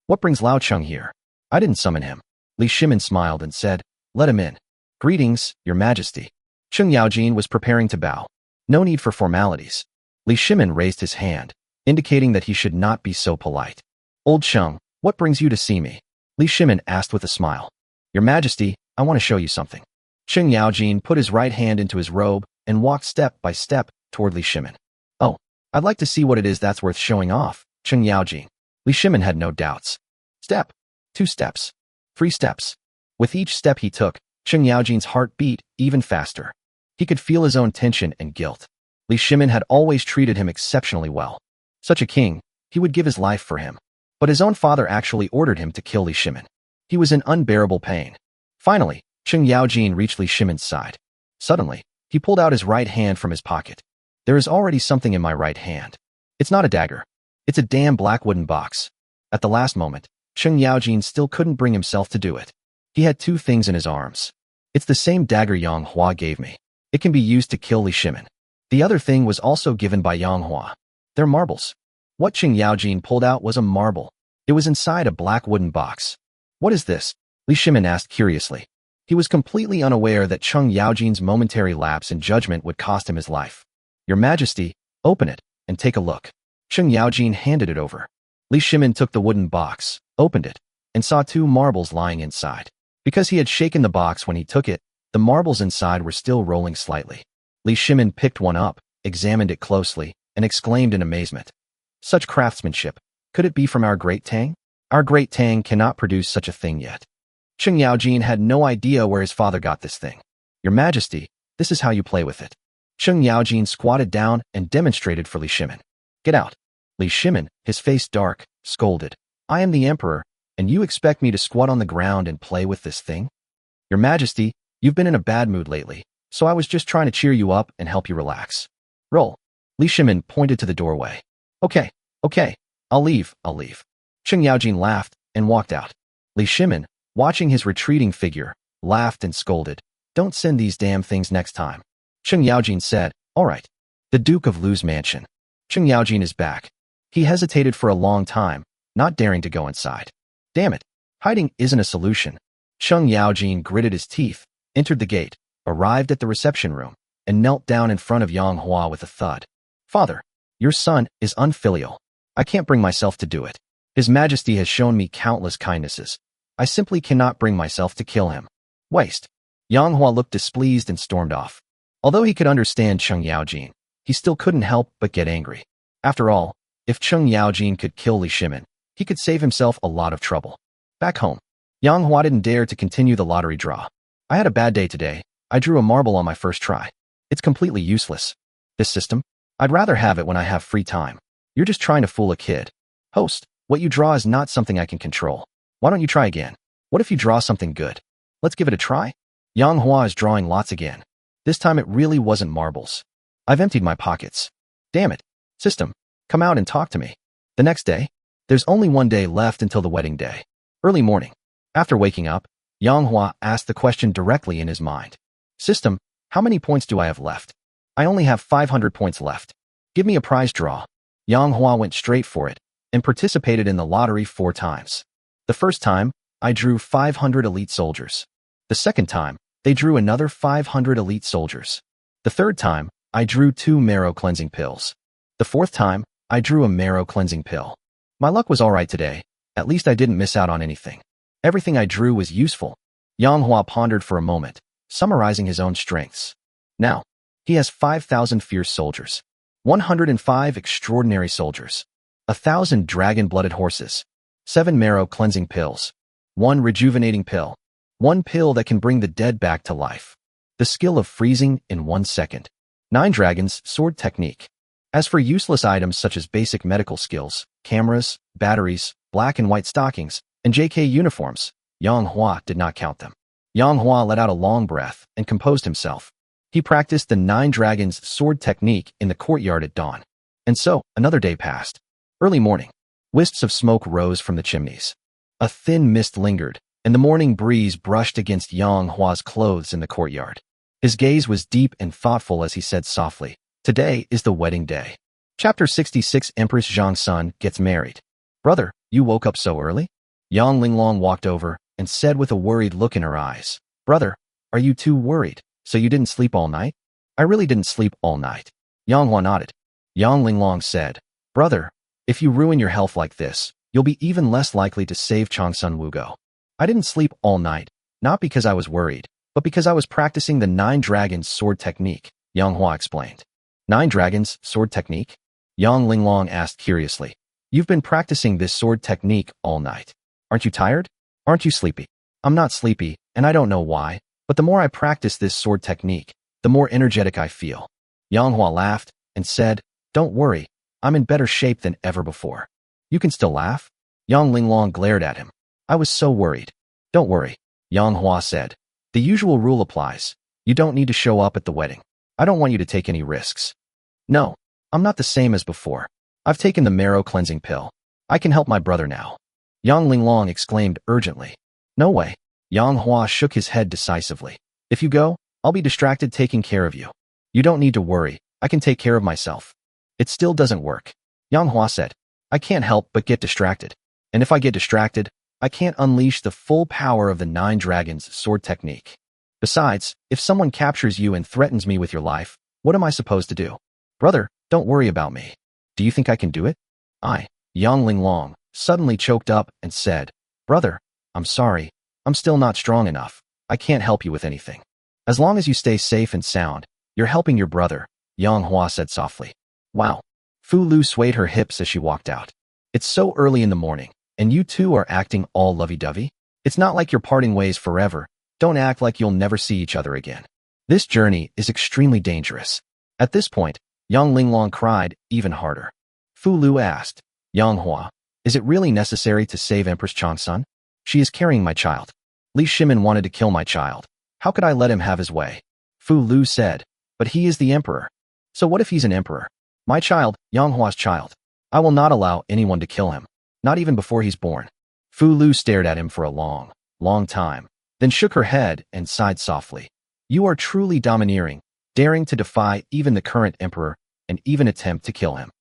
What brings Lao Cheng here? I didn't summon him. Li Shimin smiled and said, let him in. Greetings, Your Majesty. Cheng Yaojin was preparing to bow. No need for formalities. Li Shimin raised his hand, indicating that he should not be so polite. Old Cheng, what brings you to see me? Li Shimin asked with a smile. Your Majesty, I want to show you something. Cheng Yaojin put his right hand into his robe and walked step by step toward Li Shimin. Oh, I'd like to see what it is that's worth showing off, Cheng Yaojin. Li Shimin had no doubts. Step. 2 steps. 3 steps. With each step he took, Cheng Yaojin's heart beat even faster. He could feel his own tension and guilt. Li Shimin had always treated him exceptionally well. Such a king, he would give his life for him. But his own father actually ordered him to kill Li Shimin. He was in unbearable pain. Finally, Cheng Yaojin reached Li Shimin's side. Suddenly, he pulled out his right hand from his pocket. There is already something in my right hand. It's not a dagger. It's a damn black wooden box. At the last moment, Cheng Yaojin still couldn't bring himself to do it. He had 2 things in his arms. It's the same dagger Yang Hua gave me. It can be used to kill Li Shimin. The other thing was also given by Yang Hua. They're marbles. What Cheng Yaojin pulled out was a marble. It was inside a black wooden box. What is this? Li Shimin asked curiously. He was completely unaware that Cheng Yaojin's momentary lapse in judgment would cost him his life. Your Majesty, open it and take a look. Cheng Yaojin handed it over. Li Shimin took the wooden box, opened it, and saw 2 marbles lying inside. Because he had shaken the box when he took it, the marbles inside were still rolling slightly. Li Shimin picked one up, examined it closely, and exclaimed in amazement. Such craftsmanship. Could it be from our Great Tang? Our Great Tang cannot produce such a thing yet. Cheng Yaojin had no idea where his father got this thing. Your Majesty, this is how you play with it. Cheng Yaojin squatted down and demonstrated for Li Shimin. Get out. Li Shimin, his face dark, scolded. I am the Emperor, and you expect me to squat on the ground and play with this thing? Your Majesty, you've been in a bad mood lately, so I was just trying to cheer you up and help you relax. Roll. Li Shimin pointed to the doorway. Okay, I'll leave. Cheng Yaojin laughed and walked out. Li Shimin, watching his retreating figure, laughed and scolded. Don't send these damn things next time. Cheng Yaojin said, all right. The Duke of Lu's mansion. Cheng Yaojin is back. He hesitated for a long time, not daring to go inside. Damn it, hiding isn't a solution. Cheng Yaojin gritted his teeth, entered the gate, arrived at the reception room, and knelt down in front of Yang Hua with a thud. Father, your son is unfilial. I can't bring myself to do it. His Majesty has shown me countless kindnesses. I simply cannot bring myself to kill him. Waste. Yang Hua looked displeased and stormed off. Although he could understand Cheng Yaojin, he still couldn't help but get angry. After all, if Cheng Yaojin could kill Li Shimin, he could save himself a lot of trouble. Back home, Yang Hua didn't dare to continue the lottery draw. I had a bad day today. I drew a marble on my first try. It's completely useless. This system? I'd rather have it when I have free time. You're just trying to fool a kid. Host, what you draw is not something I can control. Why don't you try again? What if you draw something good? Let's give it a try. Yang Hua is drawing lots again. This time it really wasn't marbles. I've emptied my pockets. Damn it. System, come out and talk to me. The next day, there's only one day left until the wedding day. Early morning. After waking up, Yang Hua asked the question directly in his mind. System, how many points do I have left? I only have 500 points left. Give me a prize draw. Yang Hua went straight for it and participated in the lottery 4 times. The first time, I drew 500 elite soldiers. The second time, they drew another 500 elite soldiers. The third time, I drew 2 marrow cleansing pills. The fourth time, I drew a marrow cleansing pill. My luck was alright today. At least I didn't miss out on anything. Everything I drew was useful. Yang Hua pondered for a moment, summarizing his own strengths. Now, he has 5,000 fierce soldiers, 105 extraordinary soldiers, 1,000 dragon-blooded horses, 7 marrow cleansing pills, 1 rejuvenating pill, 1 pill that can bring the dead back to life, the skill of freezing in 1 second, 9 dragons, sword technique. As for useless items such as basic medical skills, cameras, batteries, black and white stockings, and JK uniforms, Yang Hua did not count them. Yang Hua let out a long breath and composed himself. He practiced the 9 dragons sword technique in the courtyard at dawn. And so, another day passed. Early morning. Wisps of smoke rose from the chimneys. A thin mist lingered, and the morning breeze brushed against Yang Hua's clothes in the courtyard. His gaze was deep and thoughtful as he said softly, "Today is the wedding day." Chapter 66 Empress Zhang's son gets married. "Brother, you woke up so early?" Yang Linglong walked over and said with a worried look in her eyes, "Brother, are you too worried? So you didn't sleep all night?" "I really didn't sleep all night." Yang Hua nodded. Yang Linglong said, "Brother, if you ruin your health like this, you'll be even less likely to save Changsun Wugo." "I didn't sleep all night, not because I was worried, but because I was practicing the 9 Dragons sword technique," Yang Hua explained. 9 Dragons sword technique? Yang Linglong asked curiously. "You've been practicing this sword technique all night. Aren't you tired? Aren't you sleepy?" "I'm not sleepy, and I don't know why, but the more I practice this sword technique, the more energetic I feel." Yang Hua laughed and said, "Don't worry, I'm in better shape than ever before." "You can still laugh?" Yang Linglong glared at him. "I was so worried." "Don't worry," Yang Hua said. "The usual rule applies. You don't need to show up at the wedding. I don't want you to take any risks." "No, I'm not the same as before. I've taken the marrow cleansing pill. I can help my brother now," Yang Linglong exclaimed urgently. "No way." Yang Hua shook his head decisively. "If you go, I'll be distracted taking care of you. You don't need to worry. I can take care of myself." "It still doesn't work," Yang Hua said. "I can't help but get distracted. And if I get distracted, I can't unleash the full power of the 9 Dragons sword technique. Besides, if someone captures you and threatens me with your life, what am I supposed to do?" "Brother, don't worry about me. Do you think I can do it?" Yang Linglong suddenly choked up and said, "Brother, I'm sorry. I'm still not strong enough. I can't help you with anything." "As long as you stay safe and sound, you're helping your brother," Yang Hua said softly. "Wow." Fu Lu swayed her hips as she walked out. "It's so early in the morning, and you two are acting all lovey-dovey? It's not like you're parting ways forever. Don't act like you'll never see each other again. This journey is extremely dangerous." At this point, Yang Linglong cried even harder. Fu Lu asked, "Yang Hua, is it really necessary to save Empress Changsun? She is carrying my child. Li Shimin wanted to kill my child. How could I let him have his way?" Fu Lu said, "But he is the emperor. So what if he's an emperor? My child, Yang Hua's child. I will not allow anyone to kill him, not even before he's born." Fu Lu stared at him for a long, long time, then shook her head and sighed softly. "You are truly domineering, daring to defy even the current emperor and even attempt to kill him."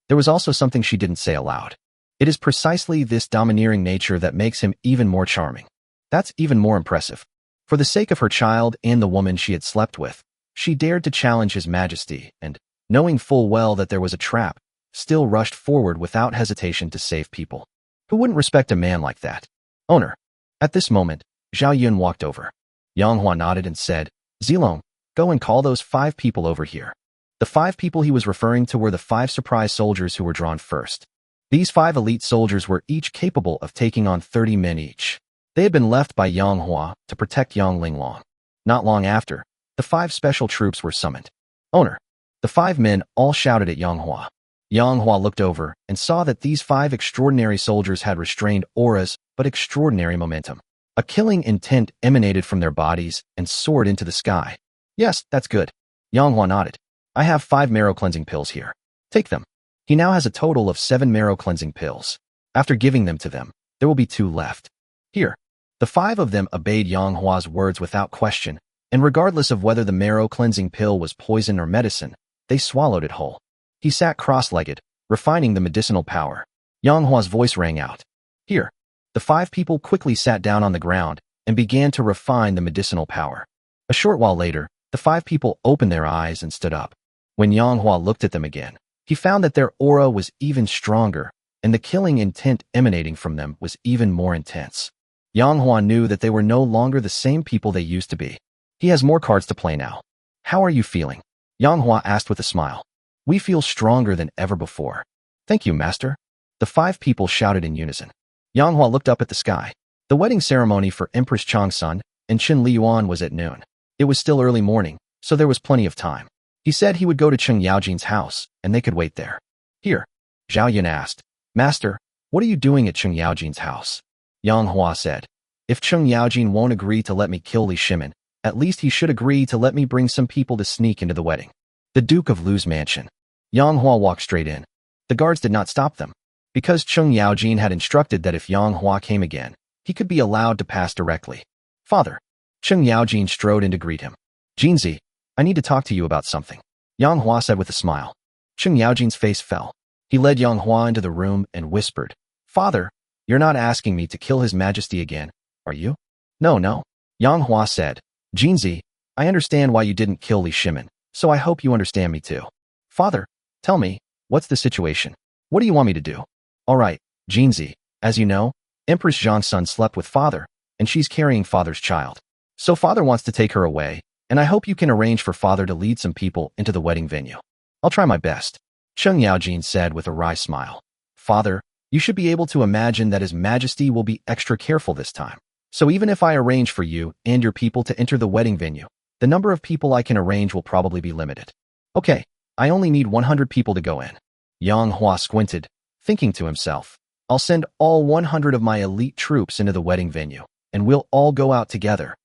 There was also something she didn't say aloud. It is precisely this domineering nature that makes him even more charming. That's even more impressive. For the sake of her child and the woman she had slept with, she dared to challenge his majesty and, knowing full well that there was a trap, still rushed forward without hesitation to save people. Who wouldn't respect a man like that? "Owner." At this moment, Zhao Yun walked over. Yang Hua nodded and said, "Zilong, go and call those 5 people over here." The 5 people he was referring to were the 5 surprise soldiers who were drawn first. These 5 elite soldiers were each capable of taking on 30 men each. They had been left by Yang Hua to protect Yang Linglong. Not long after, the 5 special troops were summoned. "Owner." The 5 men all shouted at Yang Hua. Yang Hua looked over and saw that these 5 extraordinary soldiers had restrained auras but extraordinary momentum. A killing intent emanated from their bodies and soared into the sky. "Yes, that's good." Yang Hua nodded. "I have 5 marrow cleansing pills here. Take them." He now has a total of 7 marrow cleansing pills. After giving them to them, there will be 2 left. "Here." The 5 of them obeyed Yang Hua's words without question, and regardless of whether the marrow cleansing pill was poison or medicine, they swallowed it whole. He sat cross-legged, refining the medicinal power. Yang Hua's voice rang out. "Here." The 5 people quickly sat down on the ground and began to refine the medicinal power. A short while later, the 5 people opened their eyes and stood up. When Yang Hua looked at them again, he found that their aura was even stronger, and the killing intent emanating from them was even more intense. Yang Hua knew that they were no longer the same people they used to be. He has more cards to play now. "How are you feeling?" Yang Hua asked with a smile. "We feel stronger than ever before." "Thank you, master." The 5 people shouted in unison. Yang Hua looked up at the sky. The wedding ceremony for Empress Changsun and Chen Liyuan was at noon. It was still early morning, so there was plenty of time. He said he would go to Cheng Yaojin's house, and they could wait there. "Here." Zhao Yun asked, "Master, what are you doing at Cheng Yaojin's house?" Yang Hua said, "If Cheng Yaojin won't agree to let me kill Li Shimin, at least he should agree to let me bring some people to sneak into the wedding." The Duke of Lu's mansion. Yang Hua walked straight in. The guards did not stop them. because Cheng Yaojin had instructed that if Yang Hua came again, he could be allowed to pass directly. Father. Cheng Yaojin strode in to greet him. Jinzi, I need to talk to you about something, Yang Hua said with a smile. Cheng Yaojin's face fell. He led Yang Hua into the room and whispered, Father, you're not asking me to kill His Majesty again, are you? No. Yang Hua said, Jinzi, I understand why you didn't kill Li Shimin, so I hope you understand me too. Father, tell me, what's the situation? What do you want me to do? All right, Jinzi, as you know, Empress Zhang's son slept with Father, and she's carrying Father's child. So Father wants to take her away, and I hope you can arrange for Father to lead some people into the wedding venue. I'll try my best, Cheng Yaojin said with a wry smile. Father, you should be able to imagine that His Majesty will be extra careful this time. So even if I arrange for you and your people to enter the wedding venue, the number of people I can arrange will probably be limited. Okay, I only need 100 people to go in. Yang Hua squinted, thinking to himself, I'll send all 100 of my elite troops into the wedding venue, and we'll all go out together.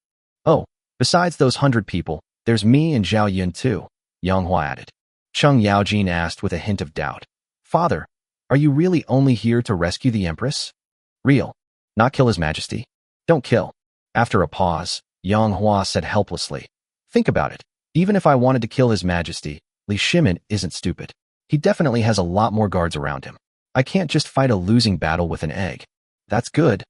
Oh, besides those 100 people, there's me and Zhao Yun too, Yang Hua added. Cheng Yaojin asked with a hint of doubt. Father, are you really only here to rescue the Empress? Real. Not kill His Majesty? Don't kill. After a pause, Yang Hua said helplessly. Think about it. Even if I wanted to kill His Majesty, Li Shimin isn't stupid. He definitely has a lot more guards around him. I can't just fight a losing battle with an egg. That's good.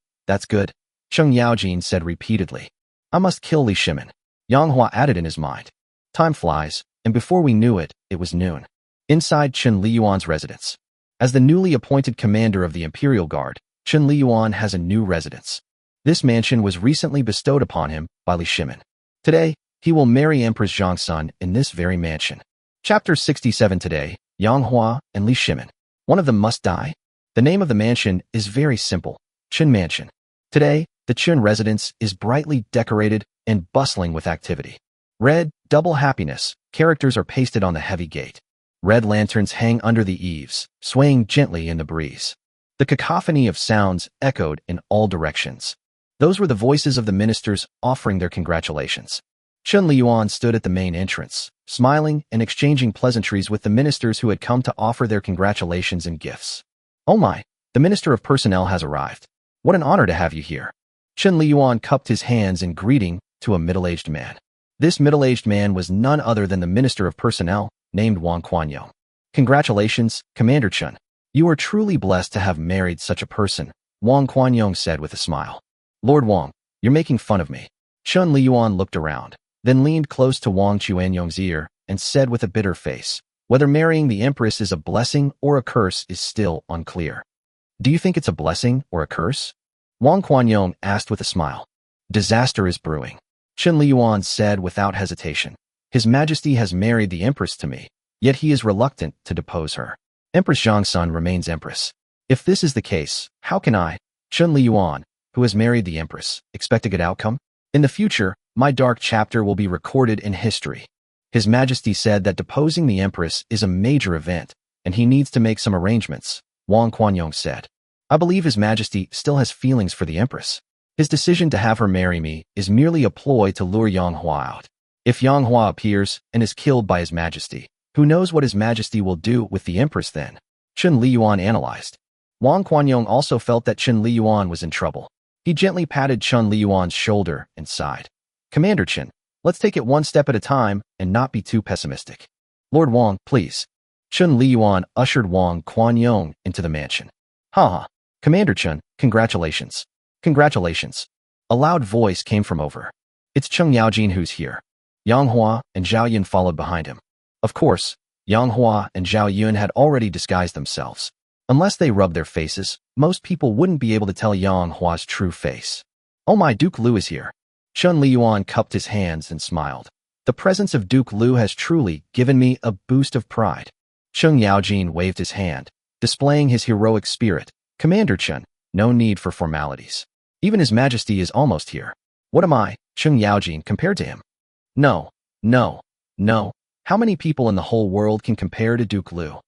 Cheng Yaojin said repeatedly. I must kill Li Shimin. Yang Hua added in his mind. Time flies, and before we knew it, it was noon. Inside Chen Liyuan's residence. As the newly appointed commander of the Imperial Guard, Chen Liyuan has a new residence. This mansion was recently bestowed upon him by Li Shimin. Today, he will marry Empress Zhang's son in this very mansion. Chapter 67 today, Yang Hua and Li Shimin. One of them must die? The name of the mansion is very simple, Chen Mansion. Today, the Chen residence is brightly decorated and bustling with activity. Red, double happiness, characters are pasted on the heavy gate. Red lanterns hang under the eaves, swaying gently in the breeze. The cacophony of sounds echoed in all directions. Those were the voices of the ministers offering their congratulations. Chen Liyuan stood at the main entrance, smiling and exchanging pleasantries with the ministers who had come to offer their congratulations and gifts. Oh my, the Minister of Personnel has arrived. What an honor to have you here. Chen Liyuan cupped his hands in greeting to a middle-aged man. This middle-aged man was none other than the Minister of Personnel, named Wang Quanyong. Congratulations, Commander Chen. You are truly blessed to have married such a person, Wang Quanyong said with a smile. Lord Wang, you're making fun of me. Chen Liyuan looked around, then leaned close to Wang Quanyong's ear and said with a bitter face, whether marrying the Empress is a blessing or a curse is still unclear. Do you think it's a blessing or a curse? Wang Quanyong asked with a smile. Disaster is brewing. Chen Liyuan said without hesitation. His Majesty has married the Empress to me, yet he is reluctant to depose her. Empress Zhang's son remains Empress. If this is the case, how can I, Chen Liyuan, who has married the Empress, expect a good outcome? In the future, my dark chapter will be recorded in history. His Majesty said that deposing the Empress is a major event, and he needs to make some arrangements, Wang Quanyong said. I believe His Majesty still has feelings for the Empress. His decision to have her marry me is merely a ploy to lure Yang Hua out. If Yang Hua appears and is killed by His Majesty, who knows what His Majesty will do with the Empress then? Chen Liyuan analyzed. Wang Quanyong also felt that Chen Liyuan was in trouble. He gently patted Chen Liyuan's shoulder and sighed. Commander Chen, let's take it one step at a time and not be too pessimistic. Lord Wang, please. Chen Liyuan ushered Wang Quanyong into the mansion. Ha. Commander Chen, congratulations. Congratulations. A loud voice came from over. It's Cheng Yaojin who's here. Yang Hua and Zhao Yun followed behind him. Of course, Yang Hua and Zhao Yun had already disguised themselves. Unless they rubbed their faces, most people wouldn't be able to tell Yang Hua's true face. Oh my, Duke Lu is here. Chen Liyuan cupped his hands and smiled. The presence of Duke Lu has truly given me a boost of pride. Cheng Yaojin waved his hand, displaying his heroic spirit. Commander Chen, no need for formalities. Even His Majesty is almost here. What am I, Cheng Yaojin, compared to him? No. How many people in the whole world can compare to Duke Lu?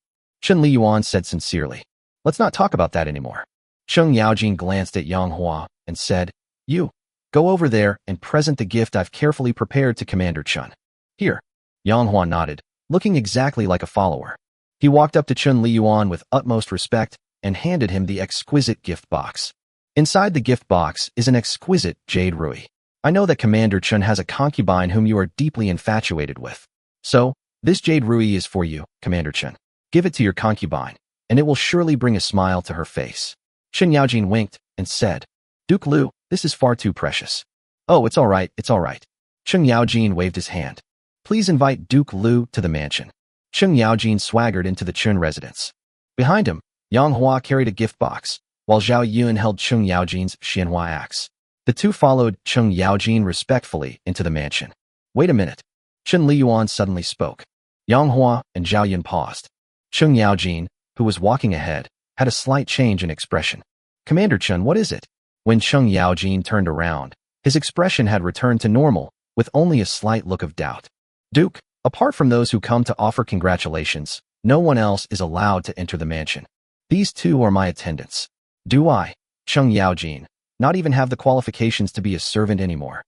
Chen Liyuan said sincerely. Let's not talk about that anymore. Cheng Yaojin glanced at Yang Hua and said, You, go over there and present the gift I've carefully prepared to Commander Chen. Here. Yang Hua nodded, looking exactly like a follower. He walked up to Chen Liyuan with utmost respect and handed him the exquisite gift box. Inside the gift box is an exquisite jade ruby. I know that Commander Chun has a concubine whom you are deeply infatuated with. So, this jade ruby is for you, Commander Chun. Give it to your concubine, and it will surely bring a smile to her face. Chen Yaojin winked and said, Duke Liu, this is far too precious. Oh, it's all right, it's all right. Chen Yaojin waved his hand. Please invite Duke Liu to the mansion. Chen Yaojin swaggered into the Chun residence. Behind him, Yang Hua carried a gift box, while Zhao Yun held Chen Yaojin's Xianhua axe. The two followed Chen Yaojin respectfully into the mansion. Wait a minute. Chen Liyuan suddenly spoke. Yang Hua and Zhao Yun paused. Chen Yaojin, who was walking ahead, had a slight change in expression. Commander Chun, what is it? When Chen Yaojin turned around, his expression had returned to normal, with only a slight look of doubt. Duke, apart from those who come to offer congratulations, no one else is allowed to enter the mansion. These two are my attendants. Do I, Chen Yaojin, not even have the qualifications to be a servant anymore?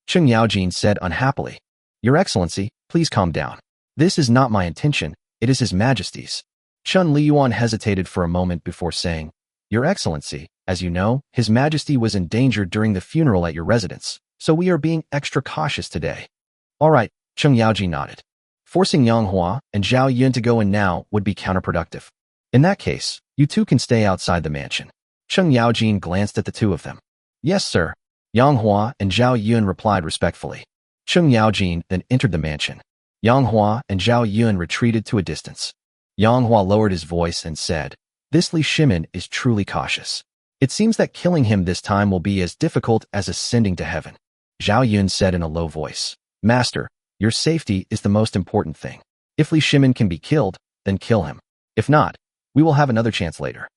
Chen Yaojin said unhappily. Your Excellency, please calm down. This is not my intention, it is His Majesty's. Chen Liyuan hesitated for a moment before saying, Your Excellency, as you know, His Majesty was endangered during the funeral at your residence, so we are being extra cautious today. All right, Chen Yaojin nodded. Forcing Yang Hua and Zhao Yun to go in now would be counterproductive. In that case, you two can stay outside the mansion. Chen Yaojin glanced at the two of them. Yes, sir. Yang Hua and Zhao Yun replied respectfully. Chen Yaojin then entered the mansion. Yang Hua and Zhao Yun retreated to a distance. Yang Hua lowered his voice and said, This Li Shimin is truly cautious. It seems that killing him this time will be as difficult as ascending to heaven. Zhao Yun said in a low voice, Master, your safety is the most important thing. If Li Shimin can be killed, then kill him. If not, we will have another chance later.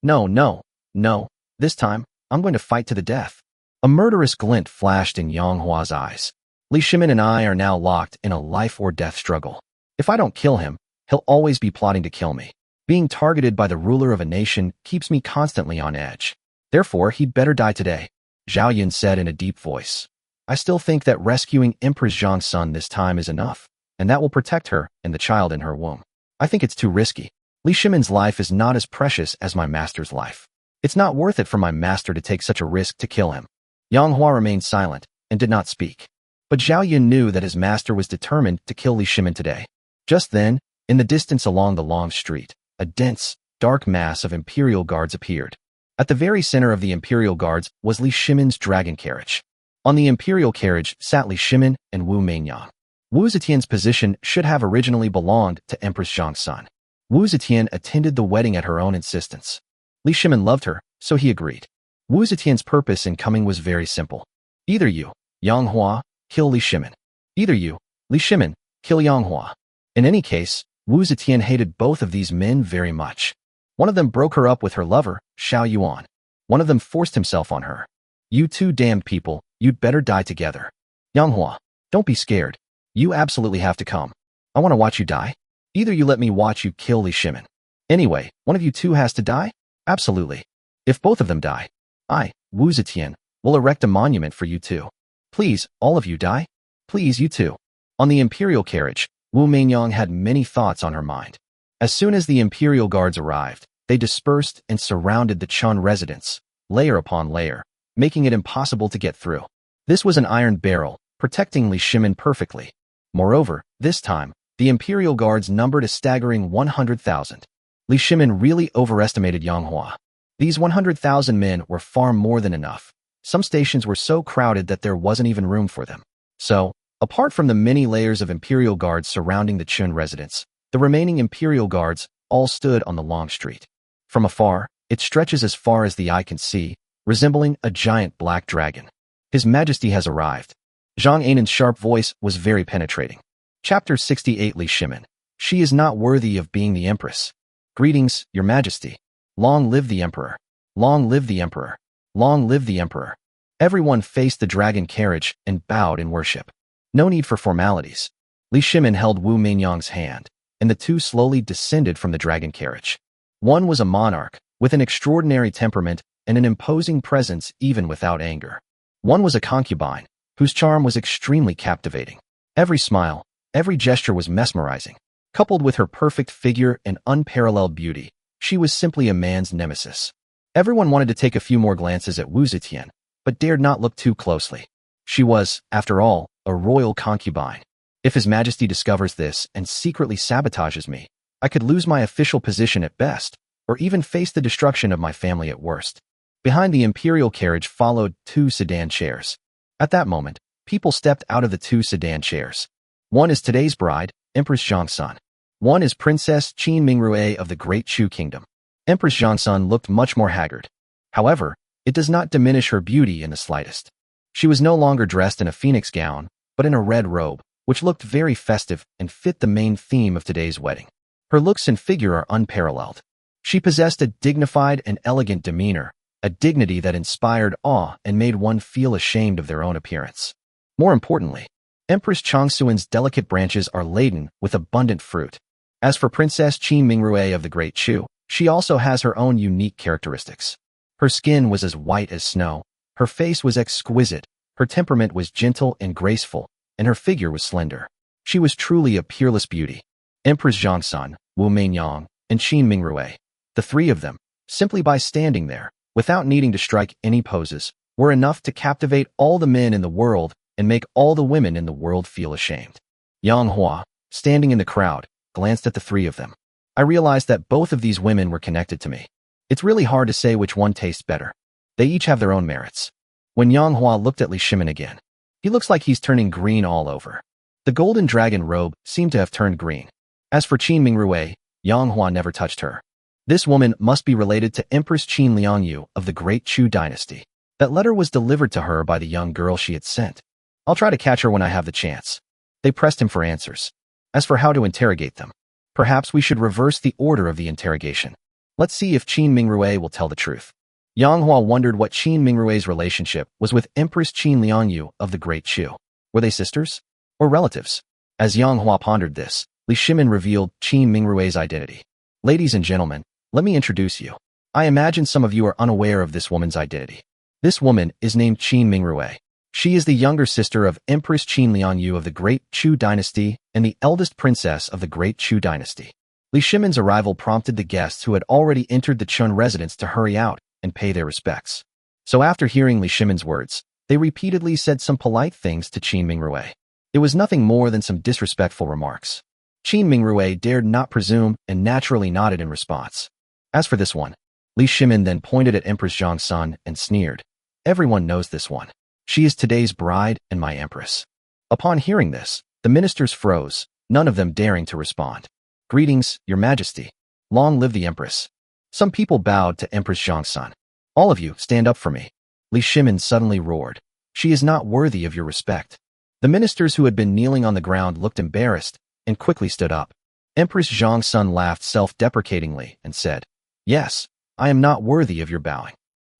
No. This time, I'm going to fight to the death. A murderous glint flashed in Yang Hua's eyes. Li Shimin and I are now locked in a life-or-death struggle. If I don't kill him, he'll always be plotting to kill me. Being targeted by the ruler of a nation keeps me constantly on edge. Therefore, he'd better die today, Zhao Yun said in a deep voice. I still think that rescuing Empress Zhang's son this time is enough, and that will protect her and the child in her womb. I think it's too risky. Li Shimin's life is not as precious as my master's life. It's not worth it for my master to take such a risk to kill him. Yang Hua remained silent and did not speak. But Zhao Yun knew that his master was determined to kill Li Shimin today. Just then, in the distance along the long street, a dense, dark mass of Imperial Guards appeared. At the very center of the Imperial Guards was Li Shimin's dragon carriage. On the Imperial carriage sat Li Shimin and Wu Meinyang. Wu Zetian's position should have originally belonged to Empress Zhang's son. Wu Zetian attended the wedding at her own insistence. Li Shimin loved her, so he agreed. Wu Zetian's purpose in coming was very simple. Either you, Yang Hua, kill Li Shimin. Either you, Li Shimin, kill Yang Hua. In any case, Wu Zetian hated both of these men very much. One of them broke her up with her lover, Xiao Yuan. One of them forced himself on her. You two damned people, you'd better die together. Yang Hua, don't be scared. You absolutely have to come. I want to watch you die. Either you let me watch you kill Li Shimin. Anyway, one of you two has to die? Absolutely. If both of them die, I, Wu Zetian, will erect a monument for you two. Please, all of you die? Please, you two. On the Imperial carriage, Wu Meinyang had many thoughts on her mind. As soon as the Imperial Guards arrived, they dispersed and surrounded the Chun residence, layer upon layer, making it impossible to get through. This was an iron barrel, protecting Li Shimin perfectly. Moreover, this time, the Imperial Guards numbered a staggering 100,000. Li Shimin really overestimated Yang Hua. These 100,000 men were far more than enough. Some stations were so crowded that there wasn't even room for them. So, apart from the many layers of Imperial Guards surrounding the Chun residence, the remaining Imperial Guards all stood on the long street. From afar, it stretches as far as the eye can see, resembling a giant black dragon. His Majesty has arrived. Zhang Ainan's sharp voice was very penetrating. Chapter 68 Li Shimin. She is not worthy of being the Empress. Greetings, Your Majesty. Long live the Emperor. Long live the Emperor. Long live the Emperor. Everyone faced the dragon carriage and bowed in worship. No need for formalities. Li Shimin held Wu Meinyang's hand, and the two slowly descended from the dragon carriage. One was a monarch, with an extraordinary temperament and an imposing presence even without anger. One was a concubine, whose charm was extremely captivating. Every smile, every gesture was mesmerizing. Coupled with her perfect figure and unparalleled beauty, She was simply a man's nemesis. Everyone wanted to take a few more glances at Wu Zetian, but dared not look too closely. She was, after all, a royal concubine. If His Majesty discovers this and secretly sabotages me, I could lose my official position at best, or even face the destruction of my family at worst. Behind the imperial carriage followed 2 sedan chairs. At that moment, people stepped out of the 2 sedan chairs. One is today's bride, Empress Zhongsun. One is Princess Qin Mingrue of the Great Chu Kingdom. Empress Zhongsun looked much more haggard. However, it does not diminish her beauty in the slightest. She was no longer dressed in a phoenix gown, but in a red robe, which looked very festive and fit the main theme of today's wedding. Her looks and figure are unparalleled. She possessed a dignified and elegant demeanor, a dignity that inspired awe and made one feel ashamed of their own appearance. More importantly, Empress Changsuan's delicate branches are laden with abundant fruit. As for Princess Qin Mingrue of the Great Chu, she also has her own unique characteristics. Her skin was as white as snow, her face was exquisite, her temperament was gentle and graceful, and her figure was slender. She was truly a peerless beauty. Empress Zhongsun, Wu Meinyang, and Qin Mingrue, the 3 of them, simply by standing there, without needing to strike any poses, were enough to captivate all the men in the world and make all the women in the world feel ashamed. Yang Hua, standing in the crowd, glanced at the 3 of them. I realized that both of these women were connected to me. It's really hard to say which one tastes better. They each have their own merits. When Yang Hua looked at Li Shimin again, he looks like he's turning green all over. The golden dragon robe seemed to have turned green. As for Qin Mingrue, Yang Hua never touched her. This woman must be related to Empress Qin Liangyu of the Great Chu dynasty. That letter was delivered to her by the young girl she had sent. I'll try to catch her when I have the chance. They pressed him for answers. As for how to interrogate them, perhaps we should reverse the order of the interrogation. Let's see if Qin Mingrue will tell the truth. Yang Hua wondered what Qin Mingrue's relationship was with Empress Qin Liangyu of the Great Chu. Were they sisters? Or relatives? As Yang Hua pondered this, Li Shimin revealed Qin Mingrue's identity. Ladies and gentlemen, let me introduce you. I imagine some of you are unaware of this woman's identity. This woman is named Qin Mingrue. She is the younger sister of Empress Qin Liangyu of the Great Chu dynasty and the eldest princess of the Great Chu dynasty. Li Shimin's arrival prompted the guests who had already entered the Chun residence to hurry out and pay their respects. So after hearing Li Shimin's words, they repeatedly said some polite things to Qin Mingrue. It was nothing more than some disrespectful remarks. Qin Mingrue dared not presume and naturally nodded in response. As for this one, Li Shimin then pointed at Empress Zhongsun and sneered. Everyone knows this one. She is today's bride and my empress. Upon hearing this, the ministers froze, none of them daring to respond. Greetings, Your Majesty. Long live the Empress. Some people bowed to Empress Zhongsun. All of you, stand up for me. Li Shimin suddenly roared. She is not worthy of your respect. The ministers who had been kneeling on the ground looked embarrassed and quickly stood up. Empress Zhongsun laughed self-deprecatingly and said, Yes, I am not worthy of your bowing.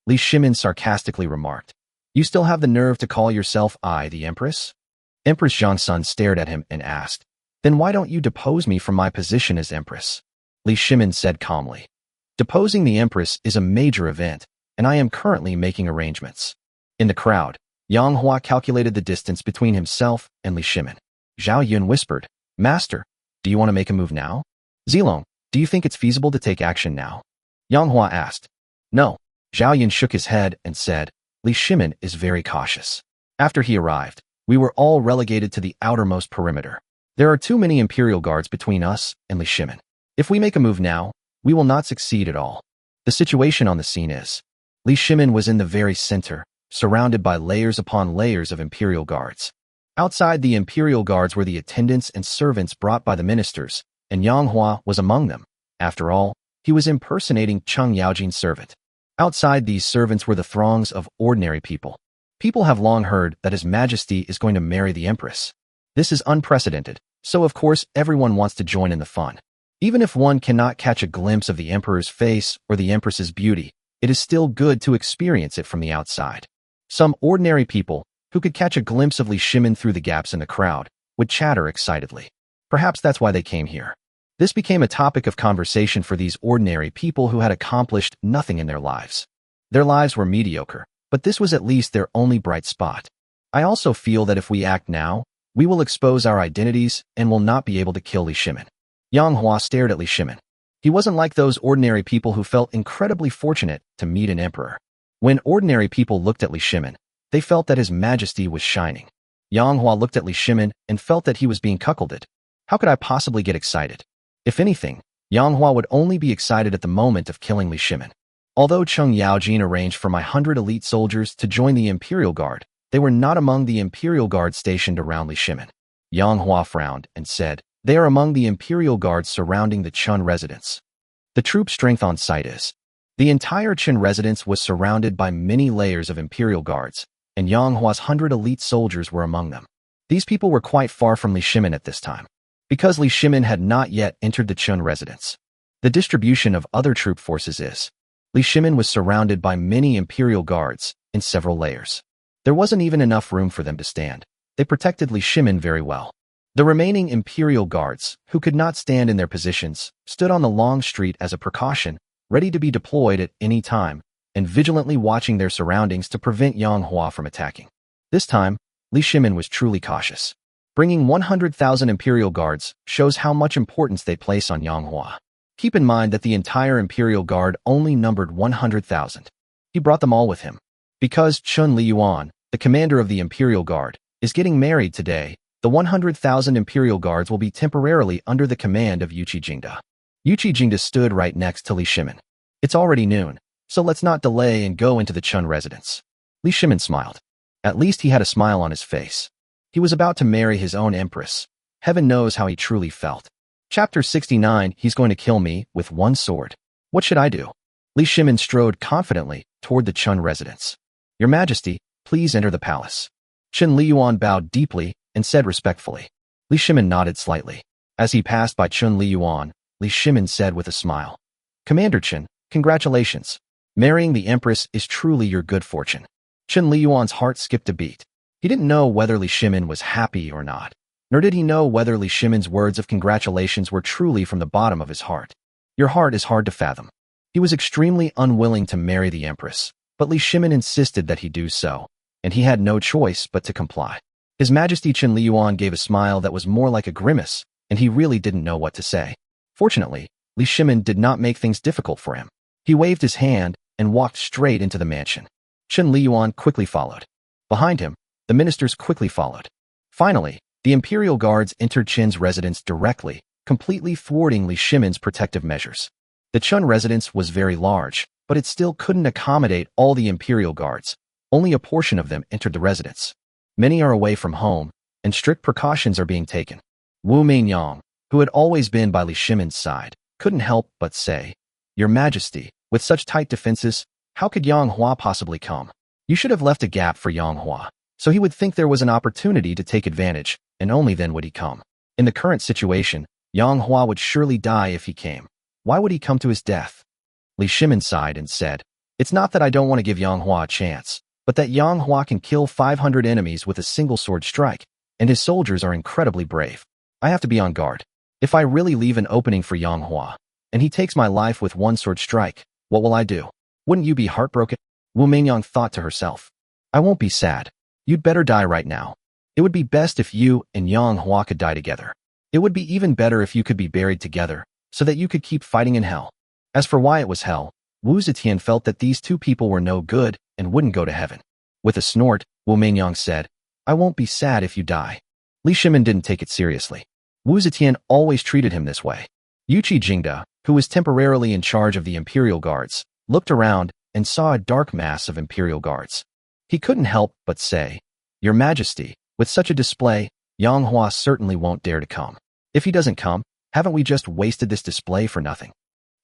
Li Shimin sarcastically remarked, You still have the nerve to call yourself I, the Empress? Empress Zhongsun stared at him and asked, Then why don't you depose me from my position as Empress? Li Shimin said calmly, Deposing the Empress is a major event, and I am currently making arrangements. In the crowd, Yang Hua calculated the distance between himself and Li Shimin. Zhao Yun whispered, Master, do you want to make a move now? Zilong, do you think it's feasible to take action now? Yang Hua asked. No. Zhao Yun shook his head and said, Li Shimin is very cautious. After he arrived, we were all relegated to the outermost perimeter. There are too many imperial guards between us and Li Shimin. If we make a move now, we will not succeed at all. The situation on the scene is, Li Shimin was in the very center, surrounded by layers upon layers of imperial guards. Outside the imperial guards were the attendants and servants brought by the ministers, and Yang Hua was among them. After all, he was impersonating Cheng Yaojin's servant. Outside these servants were the throngs of ordinary people. People have long heard that His Majesty is going to marry the Empress. This is unprecedented, so of course everyone wants to join in the fun. Even if one cannot catch a glimpse of the Emperor's face or the Empress's beauty, it is still good to experience it from the outside. Some ordinary people, who could catch a glimpse of Li Shimin through the gaps in the crowd, would chatter excitedly. Perhaps that's why they came here. This became a topic of conversation for these ordinary people who had accomplished nothing in their lives. Their lives were mediocre, but this was at least their only bright spot. I also feel that if we act now, we will expose our identities and will not be able to kill Li Shimin. Yang Hua stared at Li Shimin. He wasn't like those ordinary people who felt incredibly fortunate to meet an emperor. When ordinary people looked at Li Shimin, they felt that his majesty was shining. Yang Hua looked at Li Shimin and felt that he was being cuckolded. How could I possibly get excited? If anything, Yang Hua would only be excited at the moment of killing Li Shimin. Although Cheng Yaojin arranged for my 100 elite soldiers to join the Imperial Guard, they were not among the Imperial Guard stationed around Li Shimin. Yang Hua frowned and said, "They are among the Imperial Guards surrounding the Chun residence." The troop strength on site is. The entire Chun residence was surrounded by many layers of Imperial Guards, and Yang Hua's 100 elite soldiers were among them. These people were quite far from Li Shimin at this time, because Li Shimin had not yet entered the Chun residence. The distribution of other troop forces is. Li Shimin was surrounded by many Imperial Guards in several layers. There wasn't even enough room for them to stand. They protected Li Shimin very well. The remaining Imperial Guards, who could not stand in their positions, stood on the long street as a precaution, ready to be deployed at any time, and vigilantly watching their surroundings to prevent Yang Hua from attacking. This time, Li Shimin was truly cautious. Bringing 100,000 Imperial Guards shows how much importance they place on Yang Hua. Keep in mind that the entire Imperial Guard only numbered 100,000. He brought them all with him. Because Chun Liyuan, the commander of the Imperial Guard, is getting married today, the 100,000 Imperial Guards will be temporarily under the command of Yuqi Jingda. Yuqi Jingda stood right next to Li Shimin. It's already noon, so let's not delay and go into the Chun residence. Li Shimin smiled. At least he had a smile on his face. He was about to marry his own Empress. Heaven knows how he truly felt. Chapter 69, He's going to kill me with one sword. What should I do? Li Shimin strode confidently toward the Chun residence. Your Majesty, please enter the palace. Chun Liyuan bowed deeply and said respectfully. Li Shimin nodded slightly. As he passed by Chun Liyuan, Li Shimin said with a smile, Commander Chun, congratulations. Marrying the Empress is truly your good fortune. Chun Liyuan's heart skipped a beat. He didn't know whether Li Shimin was happy or not, nor did he know whether Li Shimin's words of congratulations were truly from the bottom of his heart. Your heart is hard to fathom. He was extremely unwilling to marry the Empress, but Li Shimin insisted that he do so, and he had no choice but to comply. His Majesty Chun Liyuan gave a smile that was more like a grimace, and he really didn't know what to say. Fortunately, Li Shimin did not make things difficult for him. He waved his hand and walked straight into the mansion. Chun Liyuan quickly followed. Behind him, the ministers quickly followed. Finally, the Imperial Guards entered Chin's residence directly, completely thwarting Li Shimin's protective measures. The Chun residence was very large, but it still couldn't accommodate all the Imperial Guards. Only a portion of them entered the residence. Many are away from home, and strict precautions are being taken. Wu Meinyang, who had always been by Li Shimin's side, couldn't help but say, Your Majesty, with such tight defenses, how could Yang Hua possibly come? You should have left a gap for Yang Hua, so he would think there was an opportunity to take advantage, and only then would he come. In the current situation, Yang Hua would surely die if he came. Why would he come to his death? Li Shimin sighed and said, It's not that I don't want to give Yang Hua a chance, but that Yang Hua can kill 500 enemies with a single sword strike, and his soldiers are incredibly brave. I have to be on guard. If I really leave an opening for Yang Hua, and he takes my life with one sword strike, what will I do? Wouldn't you be heartbroken? Wu Meinyang thought to herself. I won't be sad. You'd better die right now. It would be best if you and Yang Hua could die together. It would be even better if you could be buried together, so that you could keep fighting in hell. As for why it was hell, Wu Zetian felt that these two people were no good and wouldn't go to heaven. With a snort, Wu Meinyang said, I won't be sad if you die. Li Shimin didn't take it seriously. Wu Zetian always treated him this way. Yuqi Jingda, who was temporarily in charge of the Imperial Guards, looked around and saw a dark mass of Imperial Guards. He couldn't help but say, Your Majesty, with such a display, Yang Hua certainly won't dare to come. If he doesn't come, haven't we just wasted this display for nothing?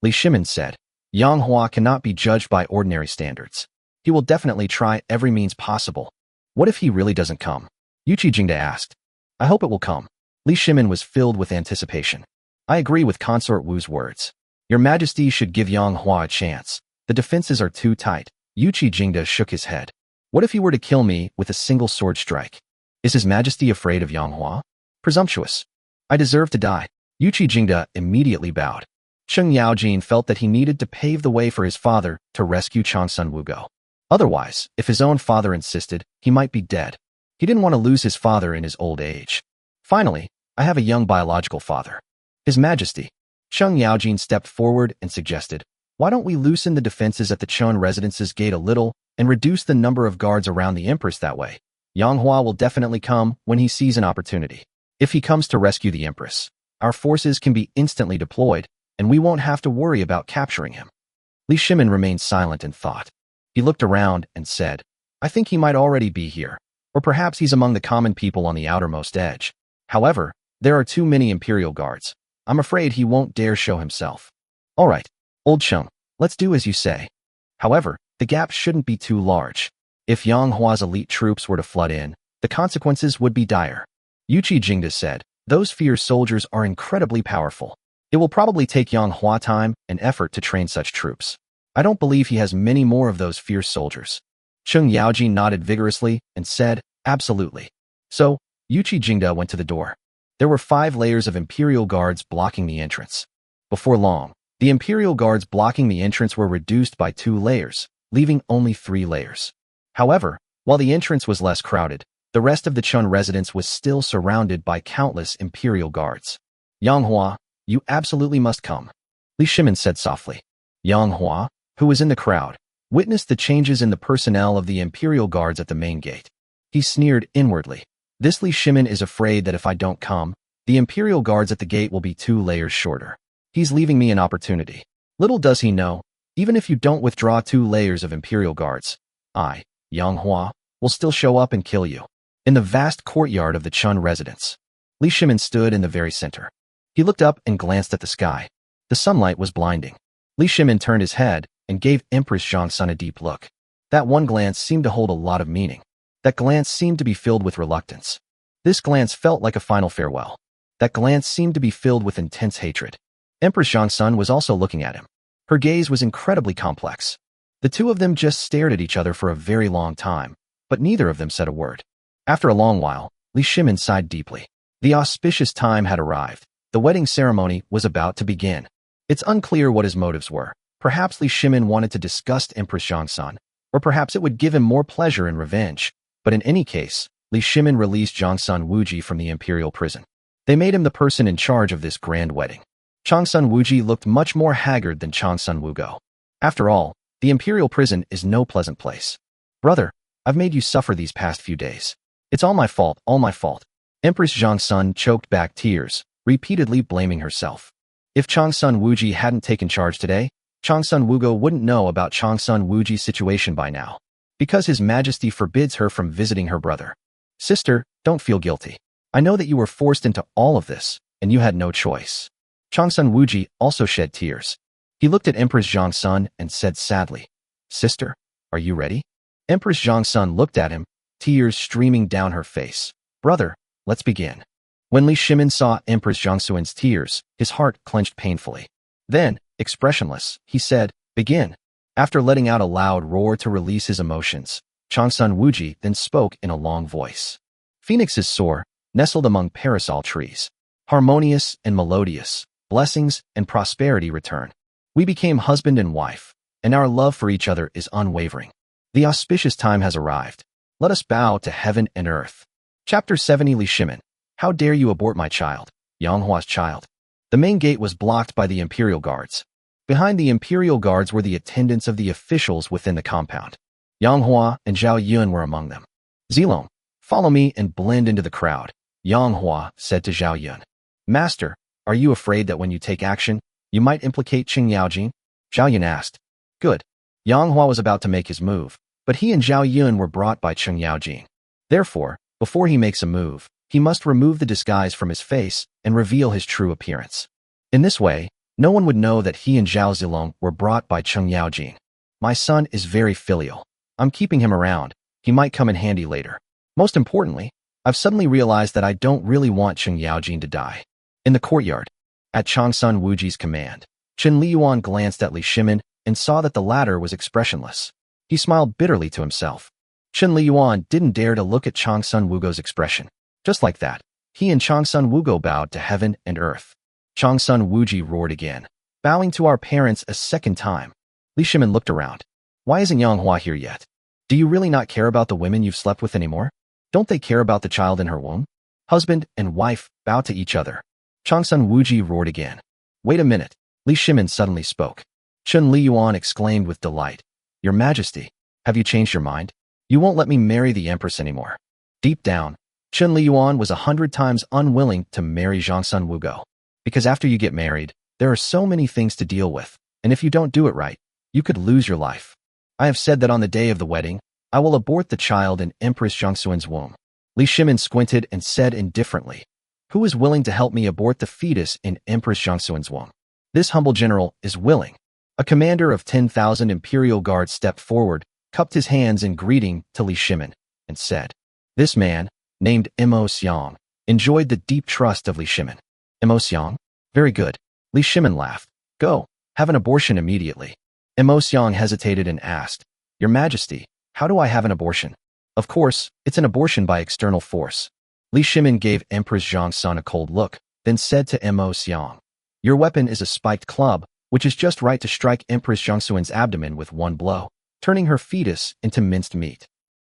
Li Shimin said, Yang Hua cannot be judged by ordinary standards. He will definitely try every means possible. What if he really doesn't come? Yuqi Jingda asked. I hope it will come. Li Shimin was filled with anticipation. I agree with Consort Wu's words. Your Majesty should give Yang Hua a chance. The defenses are too tight. Yuqi Jingda shook his head. What if he were to kill me with a single sword strike? Is His Majesty afraid of Yang Hua? Presumptuous. I deserve to die. Yuqi Jingda immediately bowed. Cheng Yaojin felt that he needed to pave the way for his father to rescue Changsun Wugo. Otherwise, if his own father insisted, he might be dead. He didn't want to lose his father in his old age. Finally, I have a young biological father. His Majesty. Cheng Yaojin stepped forward and suggested, "Why don't we loosen the defenses at the Chun residence's gate a little and reduce the number of guards around the Empress that way? Yang Hua will definitely come when he sees an opportunity. If he comes to rescue the Empress, our forces can be instantly deployed, and we won't have to worry about capturing him." Li Shimin remained silent in thought. He looked around and said, "I think he might already be here, or perhaps he's among the common people on the outermost edge. However, there are too many Imperial guards. I'm afraid he won't dare show himself." "All right, old Cheng, let's do as you say. However, the gap shouldn't be too large. If Yang Hua's elite troops were to flood in, the consequences would be dire." Yuqi Jingda said, "Those fierce soldiers are incredibly powerful. It will probably take Yang Hua time and effort to train such troops. I don't believe he has many more of those fierce soldiers." Cheng Yaojin nodded vigorously and said, "Absolutely." So, Yuqi Jingda went to the door. There were 5 layers of Imperial guards blocking the entrance. Before long, the Imperial guards blocking the entrance were reduced by 2 layers, leaving only 3 layers. However, while the entrance was less crowded, the rest of the Chun residence was still surrounded by countless Imperial guards. "Yang Hua, you absolutely must come," Li Shimin said softly. Yang Hua, who was in the crowd, witnessed the changes in the personnel of the Imperial guards at the main gate. He sneered inwardly. "This Li Shimin is afraid that if I don't come, the Imperial guards at the gate will be 2 layers shorter. He's leaving me an opportunity. Little does he know, even if you don't withdraw 2 layers of Imperial guards, I, Yang Hua, will still show up and kill you." In the vast courtyard of the Chun residence, Li Shimin stood in the very center. He looked up and glanced at the sky. The sunlight was blinding. Li Shimin turned his head and gave Empress Zhongsun a deep look. That one glance seemed to hold a lot of meaning. That glance seemed to be filled with reluctance. This glance felt like a final farewell. That glance seemed to be filled with intense hatred. Empress Zhongsun was also looking at him. Her gaze was incredibly complex. The two of them just stared at each other for a very long time, but neither of them said a word. After a long while, Li Shimin sighed deeply. The auspicious time had arrived. The wedding ceremony was about to begin. It's unclear what his motives were. Perhaps Li Shimin wanted to disgust Empress Zhongsun, or perhaps it would give him more pleasure and revenge. But in any case, Li Shimin released Zhongsun Wuji from the imperial prison. They made him the person in charge of this grand wedding. Zhongsun Wuji looked much more haggard than Zhongsun Wugo. After all, the imperial prison is no pleasant place. "Brother, I've made you suffer these past few days. It's all my fault, all my fault." Empress Zhongsun choked back tears, repeatedly blaming herself. If Zhongsun Wuji hadn't taken charge today, Zhongsun Wugo wouldn't know about Zhongsun Wuji's situation by now, because His Majesty forbids her from visiting her brother. "Sister, don't feel guilty. I know that you were forced into all of this, and you had no choice." Zhongsun Wuji also shed tears. He looked at Empress Zhongsun and said sadly, "Sister, are you ready?" Empress Zhongsun looked at him, tears streaming down her face. "Brother, let's begin." When Li Shimin saw Empress Zhongsun's tears, his heart clenched painfully. Then, expressionless, he said, "Begin." After letting out a loud roar to release his emotions, Zhongsun Wuji then spoke in a long voice. "Phoenixes soar, nestled among parasol trees. Harmonious and melodious, blessings and prosperity return. We became husband and wife, and our love for each other is unwavering. The auspicious time has arrived. Let us bow to heaven and earth." Chapter 70. Li Shimin, how dare you abort my child, Yang Hua's child? The main gate was blocked by the Imperial guards. Behind the Imperial guards were the attendants of the officials within the compound. Yang Hua and Zhao Yun were among them. "Zilong, follow me and blend into the crowd," Yang Hua said to Zhao Yun. "Master, are you afraid that when you take action, you might implicate Cheng Yaojin?" Zhao Yun asked. "Good." Yang Hua was about to make his move, but he and Zhao Yun were brought by Cheng Yaojin. Therefore, before he makes a move, he must remove the disguise from his face and reveal his true appearance. In this way, no one would know that he and Zhao Zilong were brought by Cheng Yaojin. "My son is very filial. I'm keeping him around. He might come in handy later. Most importantly, I've suddenly realized that I don't really want Cheng Yaojin to die." In the courtyard, at Zhongsun Wuji's command, Chen Liyuan glanced at Li Shimin and saw that the latter was expressionless. He smiled bitterly to himself. Chen Liyuan didn't dare to look at Zhongsun Wugo's expression. Just like that, he and Zhongsun Wugo bowed to heaven and earth. Zhongsun Wuji roared again, bowing to our parents a second time. Li Shimin looked around. "Why isn't Yang Hua here yet? Do you really not care about the women you've slept with anymore? Don't they care about the child in her womb?" Husband and wife bowed to each other. Zhongsun Wuji roared again. Wait a minute. Li Shimin suddenly spoke. Chun Li Yuan exclaimed with delight. Your Majesty, have you changed your mind? You won't let me marry the Empress anymore. Deep down, Chun Li Yuan was 100 times unwilling to marry Zhangsun Wugo. Because after you get married, there are so many things to deal with, and if you don't do it right, you could lose your life. I have said that on the day of the wedding, I will abort the child in Empress Zhangsun's womb. Li Shimin squinted and said indifferently, Who is willing to help me abort the fetus in Empress Zhangsun's womb? This humble general is willing. A commander of 10,000 imperial guards stepped forward, cupped his hands in greeting to Li Shimin, and said, This man, named Mo Xiang, enjoyed the deep trust of Li Shimin. Mo Xiang? Very good. Li Shimin laughed. Go, have an abortion immediately. Mo Xiang hesitated and asked, Your Majesty, how do I have an abortion? Of course, it's an abortion by external force. Li Shimin gave Empress Zhangsun a cold look, then said to Mo Xiang, Your weapon is a spiked club, which is just right to strike Empress Zhangsun's abdomen with one blow, turning her fetus into minced meat.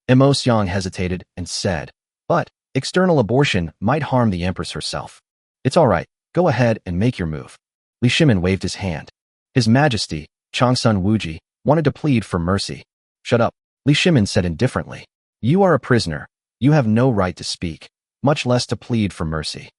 Mo Xiang hesitated and said, But external abortion might harm the Empress herself. It's all right, go ahead and make your move. Li Shimin waved his hand. His Majesty, Changsun Wuji, wanted to plead for mercy. Shut up, Li Shimin said indifferently. You are a prisoner. You have no right to speak, much less to plead for mercy.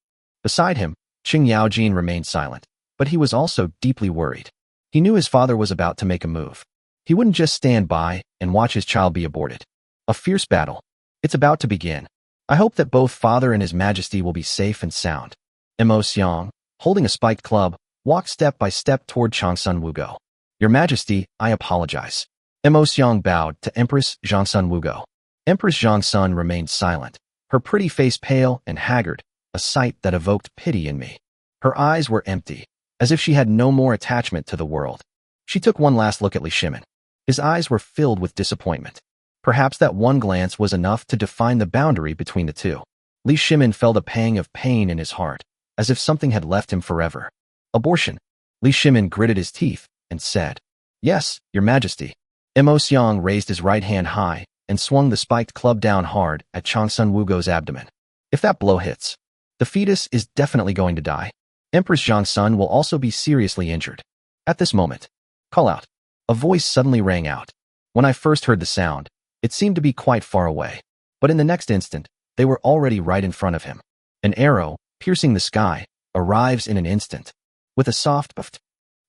Beside him, Qing Yaojin remained silent, but he was also deeply worried. He knew his father was about to make a move. He wouldn't just stand by and watch his child be aborted. A fierce battle. It's about to begin. I hope that both father and his Majesty will be safe and sound. Mo Xiang, holding a spiked club, walked step by step toward Changsun Wugo. Your Majesty, I apologize. Mo Xiang bowed to Empress Zhangsun Wugo. Empress Zhangsun remained silent, her pretty face pale and haggard, a sight that evoked pity in me. Her eyes were empty, as if she had no more attachment to the world. She took one last look at Li Shimin. His eyes were filled with disappointment. Perhaps that one glance was enough to define the boundary between the two. Li Shimin felt a pang of pain in his heart, as if something had left him forever. Abortion. Li Shimin gritted his teeth and said, Yes, Your Majesty. Mo Xiang raised his right hand high and swung the spiked club down hard at Changsun Wugo's abdomen. If that blow hits, the fetus is definitely going to die. Empress Zhangsun will also be seriously injured. At this moment, call out. A voice suddenly rang out. When I first heard the sound, it seemed to be quite far away, but in the next instant, they were already right in front of him. An arrow, piercing the sky, arrives in an instant. With a soft puff,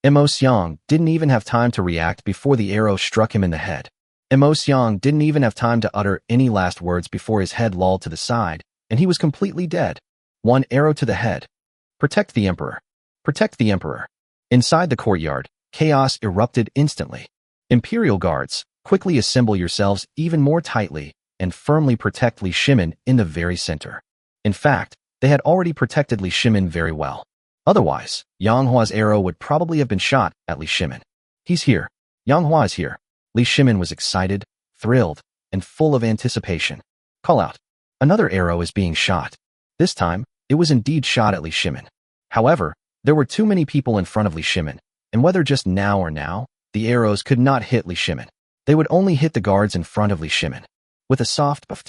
Mo Xiang didn't even have time to react before the arrow struck him in the head. Mo Xiang didn't even have time to utter any last words before his head lolled to the side, and he was completely dead. One arrow to the head. Protect the Emperor. Protect the Emperor. Inside the courtyard, chaos erupted instantly. Imperial guards, quickly assemble yourselves even more tightly and firmly protect Li Shimin in the very center. In fact, they had already protected Li Shimin very well. Otherwise, Yang Hua's arrow would probably have been shot at Li Shimin. He's here. Yang Hua is here. Li Shimin was excited, thrilled, and full of anticipation. Call out. Another arrow is being shot. This time, it was indeed shot at Li Shimin. However, there were too many people in front of Li Shimin, and whether just now or now, the arrows could not hit Li Shimin. They would only hit the guards in front of Li Shimin. With a soft puff.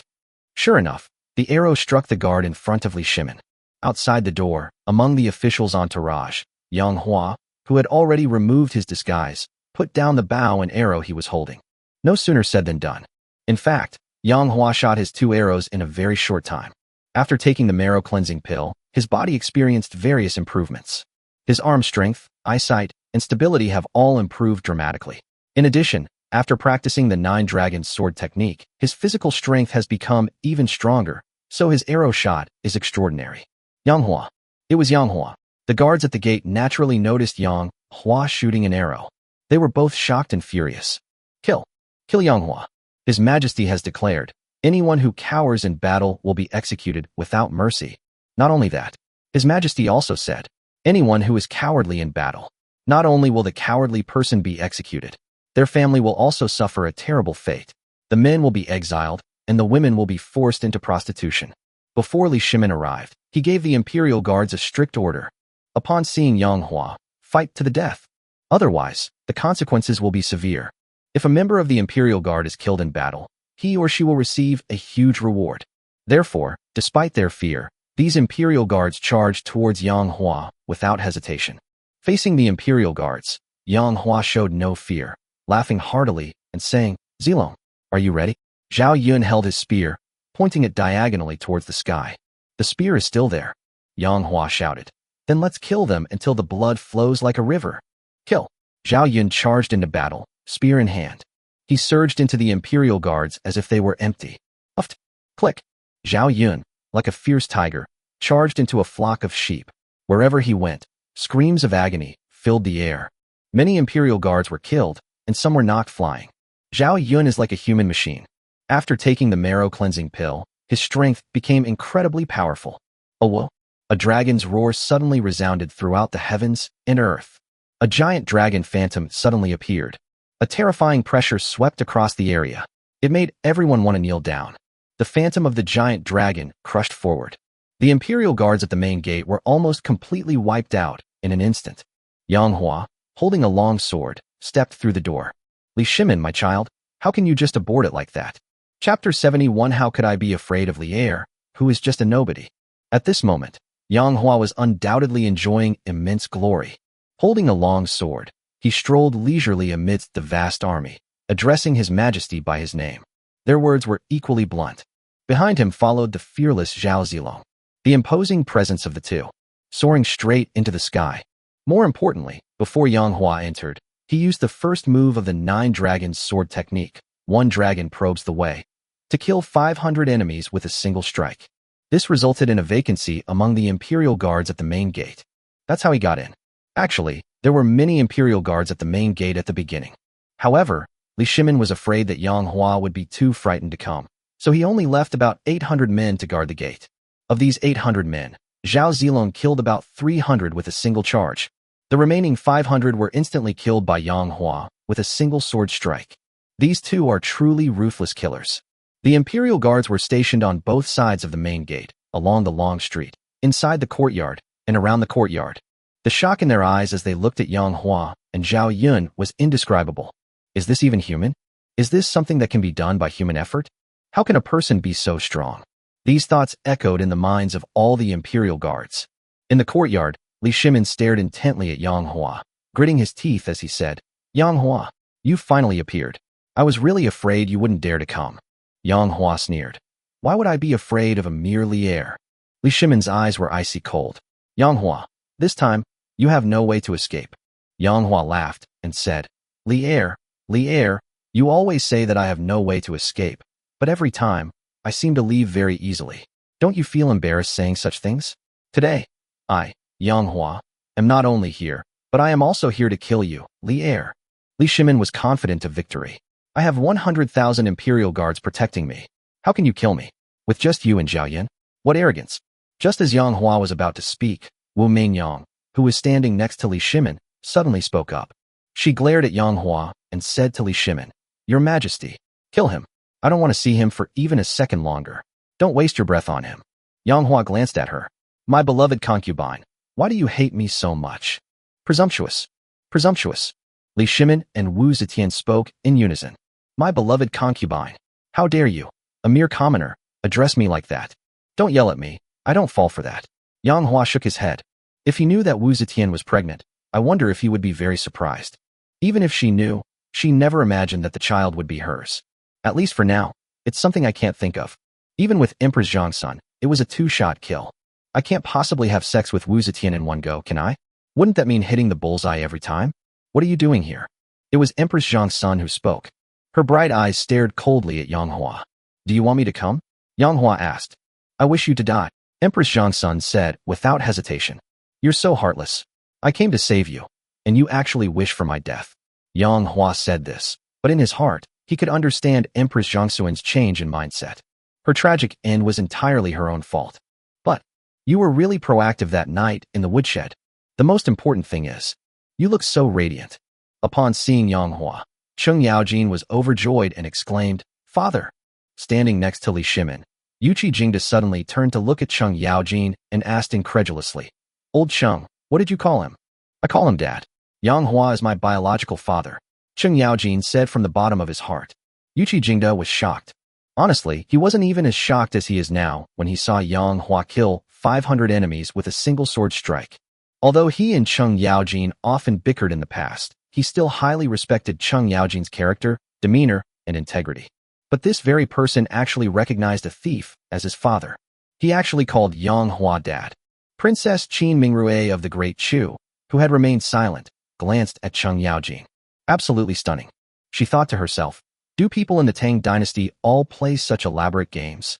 Sure enough, the arrow struck the guard in front of Li Shimin. Outside the door, among the officials' entourage, Yang Hua, who had already removed his disguise, put down the bow and arrow he was holding. No sooner said than done. In fact, Yang Hua shot his 2 arrows in a very short time. After taking the marrow cleansing pill, his body experienced various improvements. His arm strength, eyesight, and stability have all improved dramatically. In addition, after practicing the 9 Dragons sword technique, his physical strength has become even stronger, so his arrow shot is extraordinary. Yang Hua. It was Yang Hua. The guards at the gate naturally noticed Yang Hua shooting an arrow. They were both shocked and furious. Kill. Kill Yang Hua. His Majesty has declared, anyone who cowers in battle will be executed without mercy. Not only that, His Majesty also said, anyone who is cowardly in battle, not only will the cowardly person be executed, their family will also suffer a terrible fate. The men will be exiled, and the women will be forced into prostitution. Before Li Shimin arrived, he gave the Imperial Guards a strict order. Upon seeing Yang Hua, fight to the death. Otherwise, the consequences will be severe. If a member of the Imperial Guard is killed in battle, he or she will receive a huge reward. Therefore, despite their fear, these Imperial Guards charged towards Yang Hua without hesitation. Facing the Imperial Guards, Yang Hua showed no fear, laughing heartily and saying, "Zilong, are you ready?" Zhao Yun held his spear, pointing it diagonally towards the sky. "The spear is still there," Yang Hua shouted. "Then let's kill them until the blood flows like a river." "Kill!" Zhao Yun charged into battle, spear in hand. He surged into the Imperial Guards as if they were empty. Uft! Click! Zhao Yun, like a fierce tiger, charged into a flock of sheep. Wherever he went, screams of agony filled the air. Many Imperial Guards were killed, and some were knocked flying. Zhao Yun is like a human machine. After taking the marrow-cleansing pill, his strength became incredibly powerful. Oh whoa! A dragon's roar suddenly resounded throughout the heavens and earth. A giant dragon phantom suddenly appeared. A terrifying pressure swept across the area. It made everyone want to kneel down. The phantom of the giant dragon crushed forward. The Imperial Guards at the main gate were almost completely wiped out in an instant. Yang Hua, holding a long sword, stepped through the door. "Li Shimin, my child, how can you just abort it like that?" Chapter 71. How could I be afraid of Li Er, who is just a nobody? At this moment, Yang Hua was undoubtedly enjoying immense glory. Holding a long sword, he strolled leisurely amidst the vast army, addressing His Majesty by his name. Their words were equally blunt. Behind him followed the fearless Zhao Zilong. The imposing presence of the two, soaring straight into the sky. More importantly, before Yang Hua entered, he used the first move of the 9 Dragons sword technique. One dragon probes the way, to kill 500 enemies with a single strike. This resulted in a vacancy among the Imperial Guards at the main gate. That's how he got in. Actually, there were many Imperial Guards at the main gate at the beginning. However, Li Shimin was afraid that Yang Hua would be too frightened to come, so he only left about 800 men to guard the gate. Of these 800 men, Zhao Zilong killed about 300 with a single charge. The remaining 500 were instantly killed by Yang Hua with a single sword strike. These two are truly ruthless killers. The Imperial Guards were stationed on both sides of the main gate, along the long street, inside the courtyard, and around the courtyard. The shock in their eyes as they looked at Yang Hua and Zhao Yun was indescribable. Is this even human? Is this something that can be done by human effort? How can a person be so strong? These thoughts echoed in the minds of all the Imperial Guards. In the courtyard, Li Shimin stared intently at Yang Hua, gritting his teeth as he said, "Yang Hua, you finally appeared. I was really afraid you wouldn't dare to come." Yang Hua sneered. "Why would I be afraid of a mere Li Er?" Li Shimin's eyes were icy cold. "Yang Hua, this time, you have no way to escape." Yang Hua laughed and said, Li Er, you always say that I have no way to escape, but every time, I seem to leave very easily. Don't you feel embarrassed saying such things? Today, I, Yang Hua, am not only here, but I am also here to kill you, Li Er." Li Shimin was confident of victory. "I have 100,000 Imperial Guards protecting me. How can you kill me? With just you and Zhao Yun? What arrogance!" Just as Yang Hua was about to speak, Wu Mingyang, who was standing next to Li Shimin, suddenly spoke up. She glared at Yang Hua and said to Li Shimin, "Your Majesty, kill him. I don't want to see him for even a second longer. Don't waste your breath on him." Yang Hua glanced at her. "My beloved concubine, why do you hate me so much?" Presumptuous. Presumptuous. Li Shimin and Wu Zetian spoke in unison. "My beloved concubine, how dare you, a mere commoner, address me like that? Don't yell at me, I don't fall for that." Yang Hua shook his head. If he knew that Wu Zetian was pregnant, I wonder if he would be very surprised. Even if she knew, she never imagined that the child would be hers. At least for now, it's something I can't think of. Even with Empress Zhang's son, it was a 2-shot kill. I can't possibly have sex with Wu Zetian in one go, can I? Wouldn't that mean hitting the bullseye every time? What are you doing here? It was Empress Zhang's son who spoke. Her bright eyes stared coldly at Yang Hua. "Do you want me to come?" Yang Hua asked. "I wish you to die," Empress Zhang's son said without hesitation. "You're so heartless. I came to save you, and you actually wish for my death." Yang Hua said this, but in his heart, he could understand Empress Zhangsuan's change in mindset. Her tragic end was entirely her own fault. "But you were really proactive that night in the woodshed. The most important thing is, you look so radiant." Upon seeing Yang Hua, Cheng Yaojin was overjoyed and exclaimed, "Father!" Standing next to Li Shimin, Yuchi Jingda suddenly turned to look at Cheng Yaojin and asked incredulously, "Old Cheng, what did you call him?" "I call him Dad. Yang Hua is my biological father," Cheng Yaojin said from the bottom of his heart. Yuchi Jingda was shocked. Honestly, he wasn't even as shocked as he is now when he saw Yang Hua kill 500 enemies with a single sword strike. Although he and Cheng Yaojin often bickered in the past, he still highly respected Cheng Yaojin's character, demeanor, and integrity. But this very person actually recognized a thief as his father. He actually called Yang Hua dad. Princess Qin Mingrue of the Great Chu, who had remained silent, glanced at Cheng Yaojin. Absolutely stunning. She thought to herself, do people in the Tang dynasty all play such elaborate games?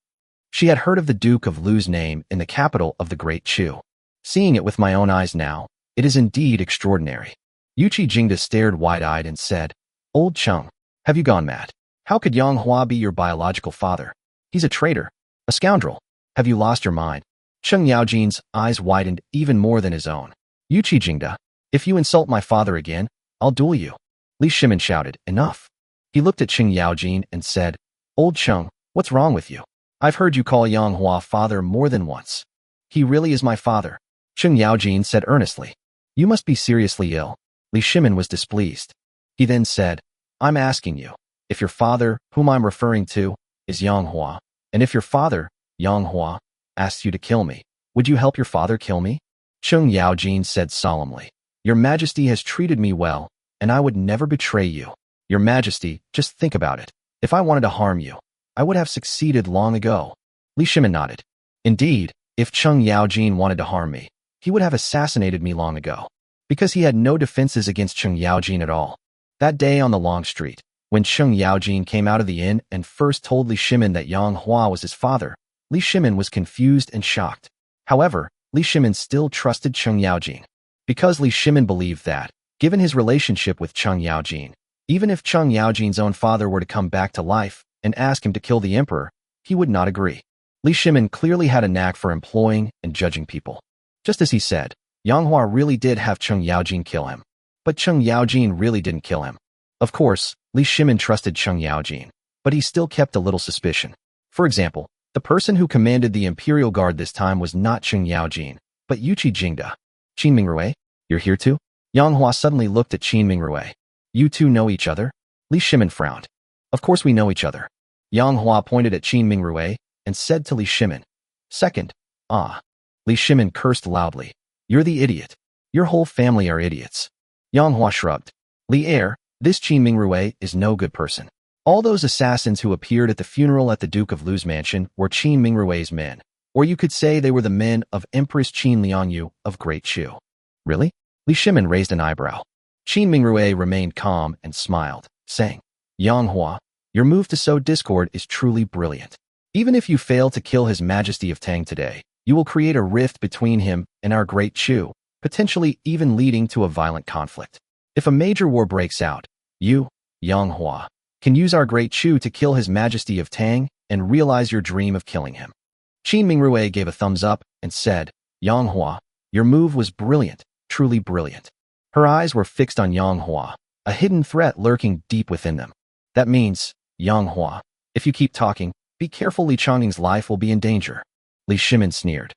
She had heard of the Duke of Lu's name in the capital of the Great Chu. Seeing it with my own eyes now, it is indeed extraordinary. Yuqi Jingda stared wide-eyed and said, Old Cheng, have you gone mad? How could Yang Hua be your biological father? He's a traitor, a scoundrel. Have you lost your mind? Cheng Yaojin's eyes widened even more than his own. Yuqi Jingda, if you insult my father again, I'll duel you. Li Shimin shouted, enough. He looked at Cheng Yaojin and said, Old Cheng, what's wrong with you? I've heard you call Yang Hua father more than once. He really is my father. Cheng Yaojin said earnestly. You must be seriously ill. Li Shimin was displeased. He then said, I'm asking you, if your father, whom I'm referring to, is Yang Hua, and if your father, Yang Hua, asks you to kill me, would you help your father kill me? Cheng Yaojin said solemnly, Your Majesty has treated me well, and I would never betray you. Your Majesty, just think about it. If I wanted to harm you, I would have succeeded long ago. Li Shimin nodded. Indeed, if Cheng Yaojin wanted to harm me, he would have assassinated me long ago, because he had no defenses against Cheng Yaojin at all. That day on the long street, when Cheng Yaojin came out of the inn and first told Li Shimin that Yang Hua was his father, Li Shimin was confused and shocked. However, Li Shimin still trusted Cheng Yaojin, because Li Shimin believed that, given his relationship with Cheng Yaojin, even if Cheng Yaojin's own father were to come back to life and ask him to kill the emperor, he would not agree. Li Shimin clearly had a knack for employing and judging people. Just as he said, Yang Hua really did have Cheng Yaojin kill him. But Cheng Yaojin really didn't kill him. Of course, Li Shimin trusted Cheng Yaojin, but he still kept a little suspicion. For example, the person who commanded the Imperial Guard this time was not Cheng Yaojin, but Yuqi Jingda. Qin Mingrue, you're here too? Yang Hua suddenly looked at Qin Mingrue. You two know each other? Li Shimin frowned. Of course we know each other. Yang Hua pointed at Qin Mingrue and said to Li Shimin. Second, ah. Li Shimin cursed loudly. You're the idiot. Your whole family are idiots. Yang Hua shrugged. Li Air, this Qin Mingrue is no good person. All those assassins who appeared at the funeral at the Duke of Lu's mansion were Qin Mingrue's men, or you could say they were the men of Empress Qin Liangyu of Great Chu. Really? Li Shimin raised an eyebrow. Qin Mingrue remained calm and smiled, saying, Yang Hua, your move to sow discord is truly brilliant. Even if you fail to kill His Majesty of Tang today, you will create a rift between him and our Great Chu, potentially even leading to a violent conflict. If a major war breaks out, you, Yang Hua, can use our Great Chu to kill His Majesty of Tang and realize your dream of killing him. Qin Mingrue gave a thumbs up and said, Yang Hua, your move was brilliant, truly brilliant. Her eyes were fixed on Yang Hua, a hidden threat lurking deep within them. That means, Yang Hua, if you keep talking, be careful Li Chongning's life will be in danger. Li Shimin sneered.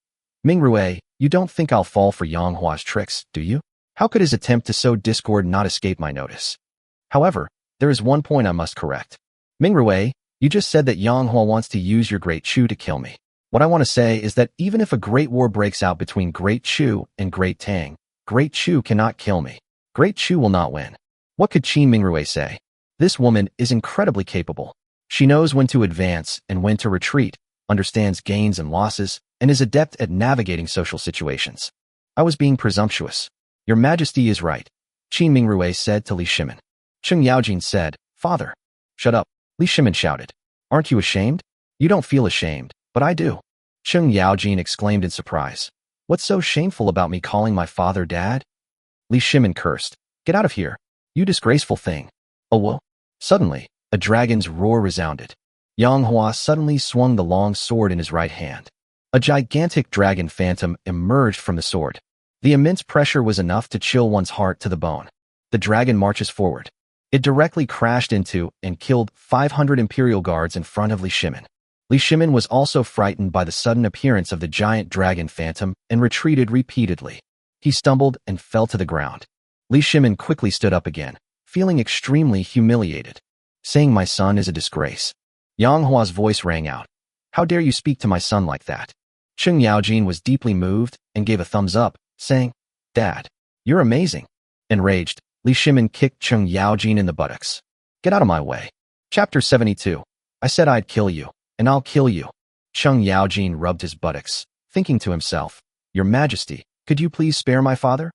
Mingrue, you don't think I'll fall for Yang Hua's tricks, do you? How could his attempt to sow discord not escape my notice? However, there is one point I must correct. Mingrue, you just said that Yang Hua wants to use your Great Chu to kill me. What I want to say is that even if a great war breaks out between Great Chu and Great Tang, Great Chu cannot kill me. Great Chu will not win. What could Qin Mingrue say? This woman is incredibly capable. She knows when to advance and when to retreat, understands gains and losses, and is adept at navigating social situations. I was being presumptuous. Your Majesty is right, Qin Mingrue said to Li Shimin. Cheng Yaojin said, Father. Shut up, Li Shimin shouted. Aren't you ashamed? You don't feel ashamed, but I do. Cheng Yaojin exclaimed in surprise. What's so shameful about me calling my father Dad? Li Shimin cursed. Get out of here, you disgraceful thing. Oh well. Suddenly, a dragon's roar resounded. Yang Hua suddenly swung the long sword in his right hand. A gigantic dragon phantom emerged from the sword. The immense pressure was enough to chill one's heart to the bone. The dragon marches forward. It directly crashed into and killed 500 Imperial guards in front of Li Shimin. Li Shimin was also frightened by the sudden appearance of the giant dragon phantom and retreated repeatedly. He stumbled and fell to the ground. Li Shimin quickly stood up again, feeling extremely humiliated. Saying my son is a disgrace. Yang Hua's voice rang out. How dare you speak to my son like that? Cheng Yaojin was deeply moved and gave a thumbs up, saying, Dad, you're amazing. Enraged, Li Shimin kicked Cheng Yaojin in the buttocks. Get out of my way. Chapter 72. I said I'd kill you, and I'll kill you. Cheng Yaojin rubbed his buttocks, thinking to himself, Your Majesty, could you please spare my father?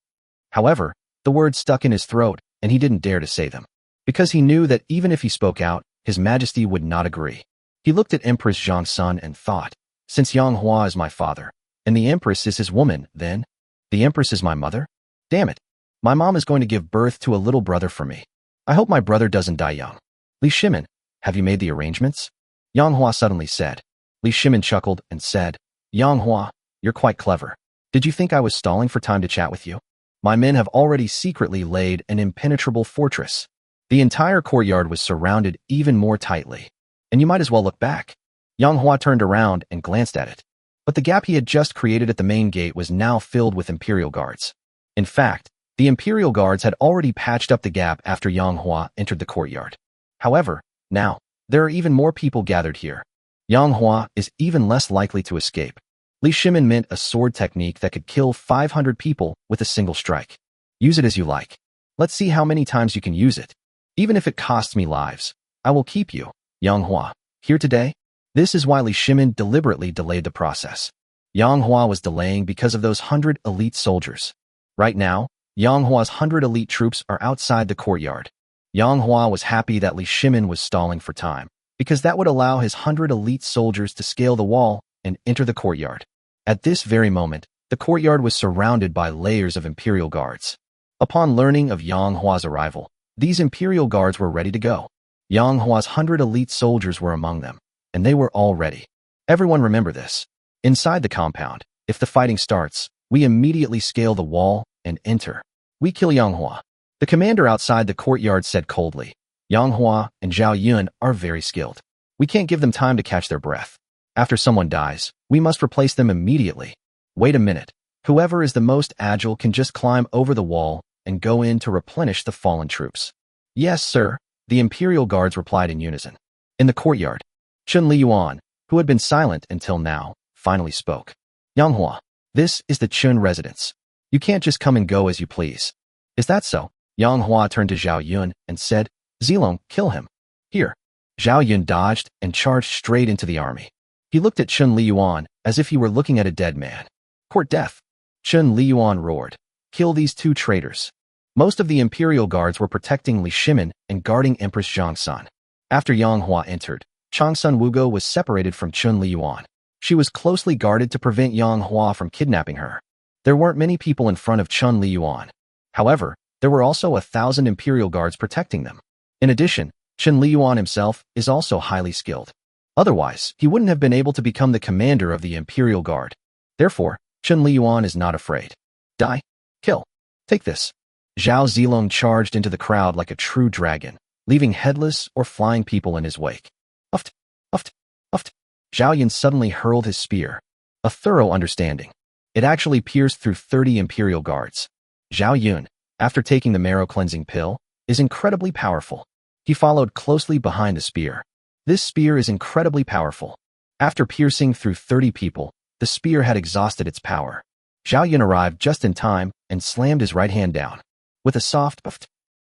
However, the words stuck in his throat, and he didn't dare to say them, because he knew that even if he spoke out, His Majesty would not agree. He looked at Empress Zhang's son and thought, since Yang Hua is my father, and the Empress is his woman, then the Empress is my mother? Damn it. My mom is going to give birth to a little brother for me. I hope my brother doesn't die young. Li Shimin, have you made the arrangements? Yang Hua suddenly said. Li Shimin chuckled and said, Yang Hua, you're quite clever. Did you think I was stalling for time to chat with you? My men have already secretly laid an impenetrable fortress. The entire courtyard was surrounded even more tightly. And you might as well look back. Yang Hua turned around and glanced at it. But the gap he had just created at the main gate was now filled with Imperial guards. In fact, the Imperial guards had already patched up the gap after Yang Hua entered the courtyard. However, now, there are even more people gathered here. Yang Hua is even less likely to escape. Li Shimin meant a sword technique that could kill 500 people with a single strike. Use it as you like. Let's see how many times you can use it. Even if it costs me lives, I will keep you, Yang Hua, here today. This is why Li Shimin deliberately delayed the process. Yang Hua was delaying because of those 100 elite soldiers. Right now, Yang Hua's 100 elite troops are outside the courtyard. Yang Hua was happy that Li Shimin was stalling for time, because that would allow his 100 elite soldiers to scale the wall and enter the courtyard. At this very moment, the courtyard was surrounded by layers of Imperial guards. Upon learning of Yang Hua's arrival, these Imperial guards were ready to go. Yang Hua's 100 elite soldiers were among them, and they were all ready. Everyone remember this. Inside the compound, if the fighting starts, we immediately scale the wall and enter. We kill Yang Hua. The commander outside the courtyard said coldly. Yang Hua and Zhao Yun are very skilled. We can't give them time to catch their breath. After someone dies, we must replace them immediately. Wait a minute. Whoever is the most agile can just climb over the wall and go in to replenish the fallen troops. Yes, sir, the Imperial guards replied in unison. In the courtyard, Chun Liyuan, who had been silent until now, finally spoke. Yang Hua, this is the Chun residence. You can't just come and go as you please. Is that so? Yang Hua turned to Zhao Yun and said, Zilong, kill him. Here. Zhao Yun dodged and charged straight into the army. He looked at Chun Liyuan as if he were looking at a dead man. Court death. Chun Liyuan roared. Kill these two traitors. Most of the Imperial guards were protecting Li Shimin and guarding Empress Zhang's son. After Yang Hua entered, Changsun Wugo was separated from Chun Liyuan. She was closely guarded to prevent Yang Hua from kidnapping her. There weren't many people in front of Chun Liyuan. However, there were also 1,000 Imperial guards protecting them. In addition, Chun Liyuan himself is also highly skilled. Otherwise, he wouldn't have been able to become the commander of the Imperial Guard. Therefore, Chun Liyuan is not afraid. Die. Kill. Take this. Zhao Zilong charged into the crowd like a true dragon, leaving headless or flying people in his wake. Uft, uft, uft. Zhao Yun suddenly hurled his spear. A thorough understanding. It actually pierced through 30 Imperial guards. Zhao Yun, after taking the marrow cleansing pill, is incredibly powerful. He followed closely behind the spear. This spear is incredibly powerful. After piercing through 30 people, the spear had exhausted its power. Zhao Yun arrived just in time and slammed his right hand down. With a soft puff,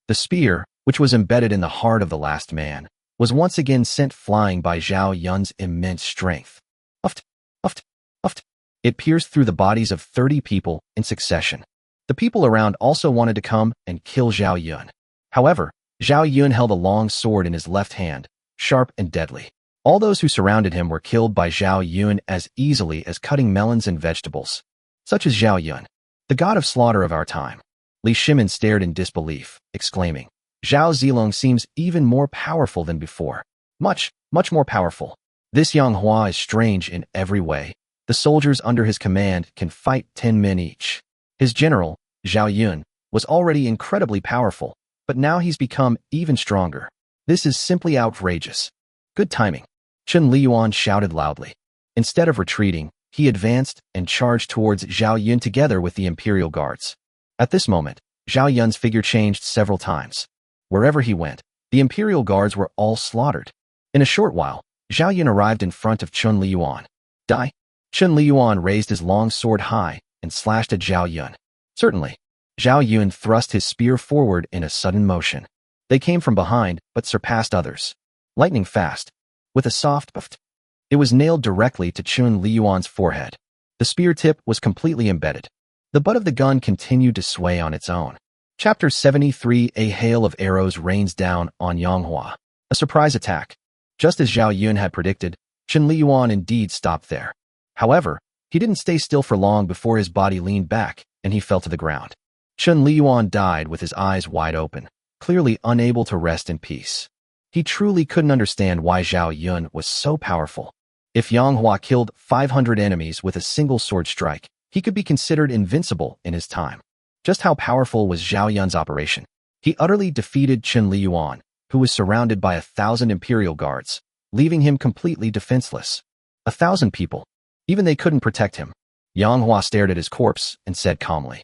the spear, which was embedded in the heart of the last man, was once again sent flying by Zhao Yun's immense strength. Uft, uft, uft. It pierced through the bodies of 30 people in succession. The people around also wanted to come and kill Zhao Yun. However, Zhao Yun held a long sword in his left hand, sharp and deadly. All those who surrounded him were killed by Zhao Yun as easily as cutting melons and vegetables. Such as Zhao Yun, the god of slaughter of our time. Li Shimin stared in disbelief, exclaiming, Zhao Zilong seems even more powerful than before. Much, much more powerful. This Yang Hua is strange in every way. The soldiers under his command can fight 10 men each. His general, Zhao Yun, was already incredibly powerful, but now he's become even stronger. This is simply outrageous. Good timing. Chun Liyuan shouted loudly. Instead of retreating, he advanced and charged towards Zhao Yun together with the Imperial guards. At this moment, Zhao Yun's figure changed several times. Wherever he went, the Imperial guards were all slaughtered. In a short while, Zhao Yun arrived in front of Chun Liyuan. Die. Chun Liyuan raised his long sword high and slashed at Zhao Yun. Certainly. Zhao Yun thrust his spear forward in a sudden motion. They came from behind, but surpassed others. Lightning fast. With a soft puff, it was nailed directly to Chun Liyuan's forehead. The spear tip was completely embedded. The butt of the gun continued to sway on its own. Chapter 73. A hail of arrows rains down on Yang Hua. A surprise attack. Just as Zhao Yun had predicted, Chun Liyuan indeed stopped there. However, he didn't stay still for long before his body leaned back and he fell to the ground. Chun Liyuan died with his eyes wide open, clearly unable to rest in peace. He truly couldn't understand why Zhao Yun was so powerful. If Yang Hua killed 500 enemies with a single sword strike, he could be considered invincible in his time. Just how powerful was Zhao Yun's operation? He utterly defeated Chun Liyuan, who was surrounded by 1,000 imperial guards, leaving him completely defenseless. 1,000 people. Even they couldn't protect him. Yang Hua stared at his corpse and said calmly,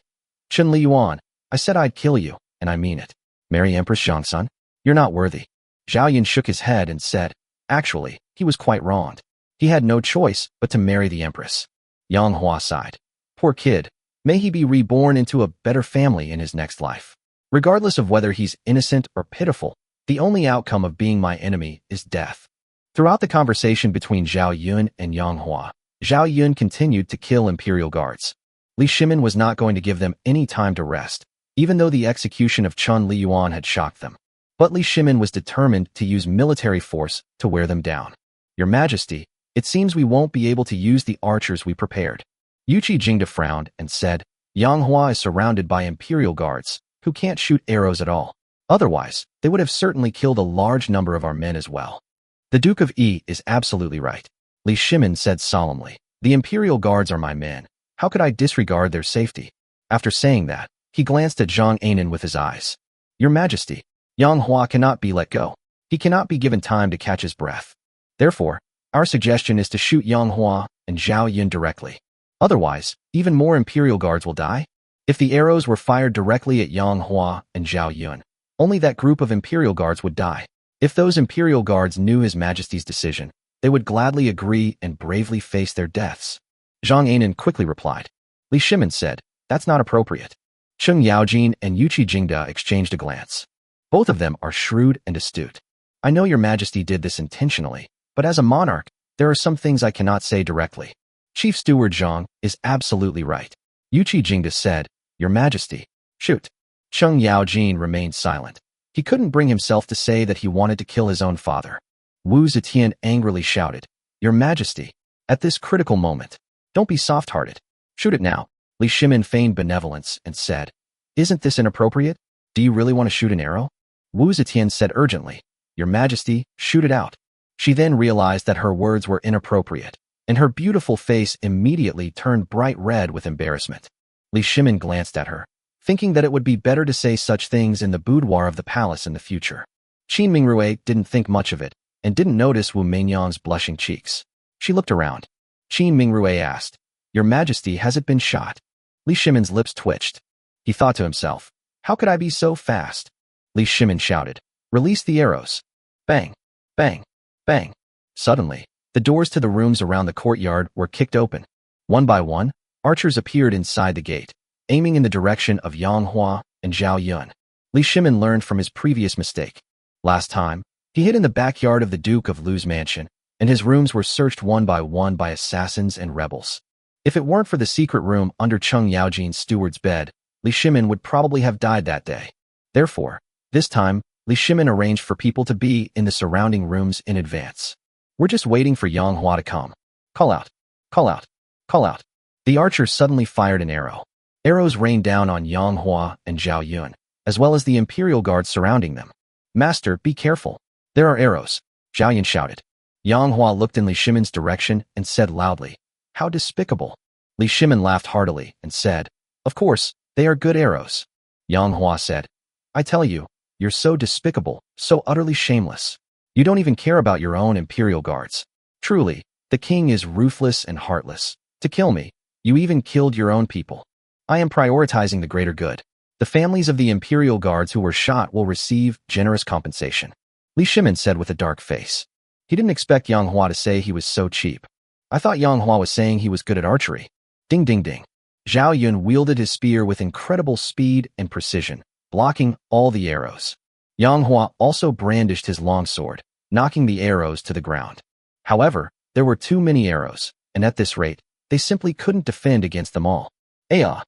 Chun Liyuan, I said I'd kill you, and I mean it. Marry Empress Zhangsun? You're not worthy. Zhao Yun shook his head and said, actually, he was quite wronged. He had no choice but to marry the Empress. Yang Hua sighed. Poor kid. May he be reborn into a better family in his next life. Regardless of whether he's innocent or pitiful, the only outcome of being my enemy is death. Throughout the conversation between Zhao Yun and Yang Hua, Zhao Yun continued to kill imperial guards. Li Shimin was not going to give them any time to rest, even though the execution of Chun Liyuan had shocked them. But Li Shimin was determined to use military force to wear them down. Your Majesty, it seems we won't be able to use the archers we prepared. Yuqi Jingda frowned and said, Yang Hua is surrounded by imperial guards, who can't shoot arrows at all. Otherwise, they would have certainly killed a large number of our men as well. The Duke of Yi is absolutely right. Li Shimin said solemnly, the imperial guards are my men. How could I disregard their safety? After saying that, he glanced at Zhang Anan with his eyes. Your Majesty, Yang Hua cannot be let go. He cannot be given time to catch his breath. Therefore, our suggestion is to shoot Yang Hua and Zhao Yun directly. Otherwise, even more imperial guards will die. If the arrows were fired directly at Yang Hua and Zhao Yun, only that group of imperial guards would die. If those imperial guards knew His Majesty's decision, they would gladly agree and bravely face their deaths. Zhang Anan quickly replied. Li Shimin said, that's not appropriate. Cheng Yaojin and Yuqi Jingda exchanged a glance. Both of them are shrewd and astute. I know Your Majesty did this intentionally, but as a monarch, there are some things I cannot say directly. Chief Steward Zhang is absolutely right. Yuqi Jingda said, Your Majesty, shoot. Cheng Yaojin remained silent. He couldn't bring himself to say that he wanted to kill his own father. Wu Zetian angrily shouted, Your Majesty, at this critical moment, don't be soft-hearted. Shoot it now. Li Shimin feigned benevolence and said, Isn't this inappropriate? Do you really want to shoot an arrow? Wu Zetian said urgently, Your Majesty, shoot it out. She then realized that her words were inappropriate, and her beautiful face immediately turned bright red with embarrassment. Li Shimin glanced at her, thinking that it would be better to say such things in the boudoir of the palace in the future. Qin Mingrui didn't think much of it, and didn't notice Wu Meinyang's blushing cheeks. She looked around. Qin Mingrui asked, Your Majesty, has it been shot? Li Shimin's lips twitched. He thought to himself, How could I be so fast? Li Shimin shouted, Release the arrows. Bang, bang, bang. Suddenly, the doors to the rooms around the courtyard were kicked open. One by one, archers appeared inside the gate, aiming in the direction of Yang Hua and Zhao Yun. Li Shimin learned from his previous mistake. Last time, he hid in the backyard of the Duke of Lu's mansion, and his rooms were searched one by assassins and rebels. If it weren't for the secret room under Cheng Yaojin's steward's bed, Li Shimin would probably have died that day. Therefore, this time, Li Shimin arranged for people to be in the surrounding rooms in advance. We're just waiting for Yang Hua to come. Call out, call out, call out. The archer suddenly fired an arrow. Arrows rained down on Yang Hua and Zhao Yun, as well as the imperial guards surrounding them. Master, be careful. There are arrows, Zhao Yun shouted. Yang Hua looked in Li Shimin's direction and said loudly, How despicable. Li Shimin laughed heartily and said, Of course, they are good arrows. Yang Hua said, I tell you, you're so despicable, so utterly shameless. You don't even care about your own imperial guards. Truly, the king is ruthless and heartless. To kill me, you even killed your own people. I am prioritizing the greater good. The families of the imperial guards who were shot will receive generous compensation. Li Shimin said with a dark face. He didn't expect Yang Hua to say he was so cheap. I thought Yang Hua was saying he was good at archery. Ding ding ding. Zhao Yun wielded his spear with incredible speed and precision, blocking all the arrows. Yang Hua also brandished his longsword, knocking the arrows to the ground. However, there were too many arrows, and at this rate, they simply couldn't defend against them all. The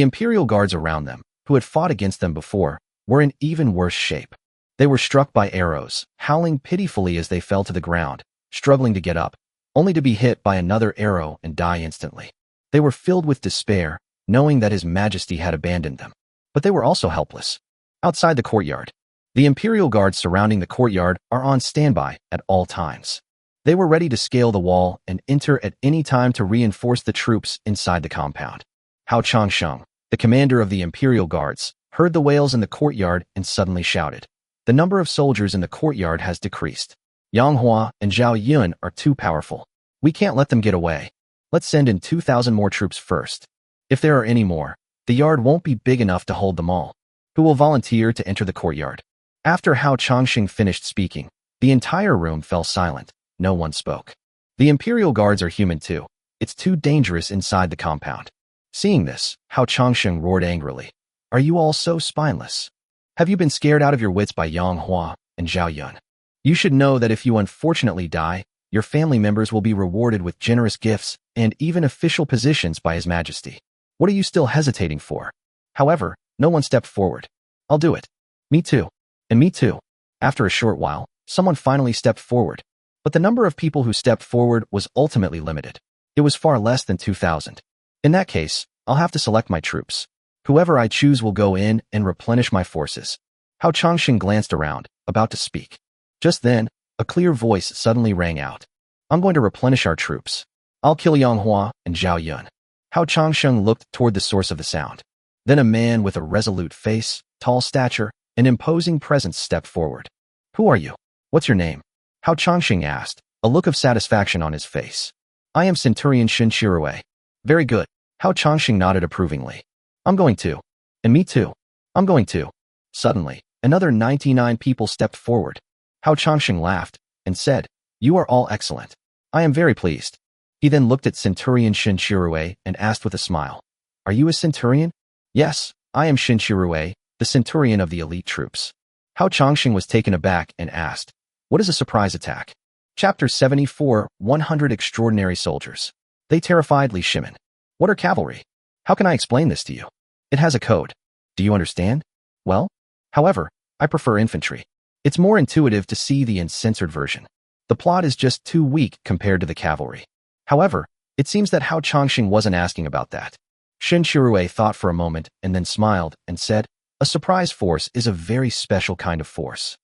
Imperial guards around them, who had fought against them before, were in even worse shape. They were struck by arrows, howling pitifully as they fell to the ground, struggling to get up, only to be hit by another arrow and die instantly. They were filled with despair, knowing that His Majesty had abandoned them. But they were also helpless. Outside the courtyard, the Imperial guards surrounding the courtyard are on standby at all times. They were ready to scale the wall and enter at any time to reinforce the troops inside the compound. Hao Changsheng, the commander of the Imperial guards, heard the wails in the courtyard and suddenly shouted, "The number of soldiers in the courtyard has decreased. Yang Hua and Zhao Yun are too powerful. We can't let them get away. Let's send in 2,000 more troops first. If there are any more, the yard won't be big enough to hold them all. Who will volunteer to enter the courtyard?" After Hao Changsheng finished speaking, the entire room fell silent. No one spoke. The Imperial guards are human too. It's too dangerous inside the compound. Seeing this, Hao Changsheng roared angrily. "Are you all so spineless? Have you been scared out of your wits by Yang Hua and Zhao Yun? You should know that if you unfortunately die, your family members will be rewarded with generous gifts and even official positions by His Majesty. What are you still hesitating for?" However, no one stepped forward. "I'll do it. Me too. And me too." After a short while, someone finally stepped forward. But the number of people who stepped forward was ultimately limited. It was far less than 2,000. In that case, I'll have to select my troops. Whoever I choose will go in and replenish my forces. Hao Changsheng glanced around, about to speak. Just then, a clear voice suddenly rang out. "I'm going to replenish our troops. I'll kill Yang Hua and Zhao Yun." Hao Changsheng looked toward the source of the sound. Then a man with a resolute face, tall stature, and imposing presence stepped forward. "Who are you? What's your name?" Hao Changsheng asked, a look of satisfaction on his face. "I am Centurion Shen Shirue." "Very good." Hao Changsheng nodded approvingly. "I'm going to." "And me too." "I'm going to." Suddenly, another 99 people stepped forward. Hao Changsheng laughed and said, "You are all excellent. I am very pleased." He then looked at Centurion Shen Shirue and asked with a smile, "Are you a centurion?" "Yes, I am Shen Shirue, the centurion of the elite troops." Hao Changsheng was taken aback and asked, "What is a surprise attack?" Chapter 74, 100 Extraordinary Soldiers. They terrified Li Shimin. "What are cavalry? How can I explain this to you? It has a code. Do you understand?" "Well, however, I prefer infantry. It's more intuitive to see the uncensored version. The plot is just too weak compared to the cavalry." However, it seems that Hao Changsheng wasn't asking about that. Shen Shirue thought for a moment and then smiled and said, "A surprise force is a very special kind of force."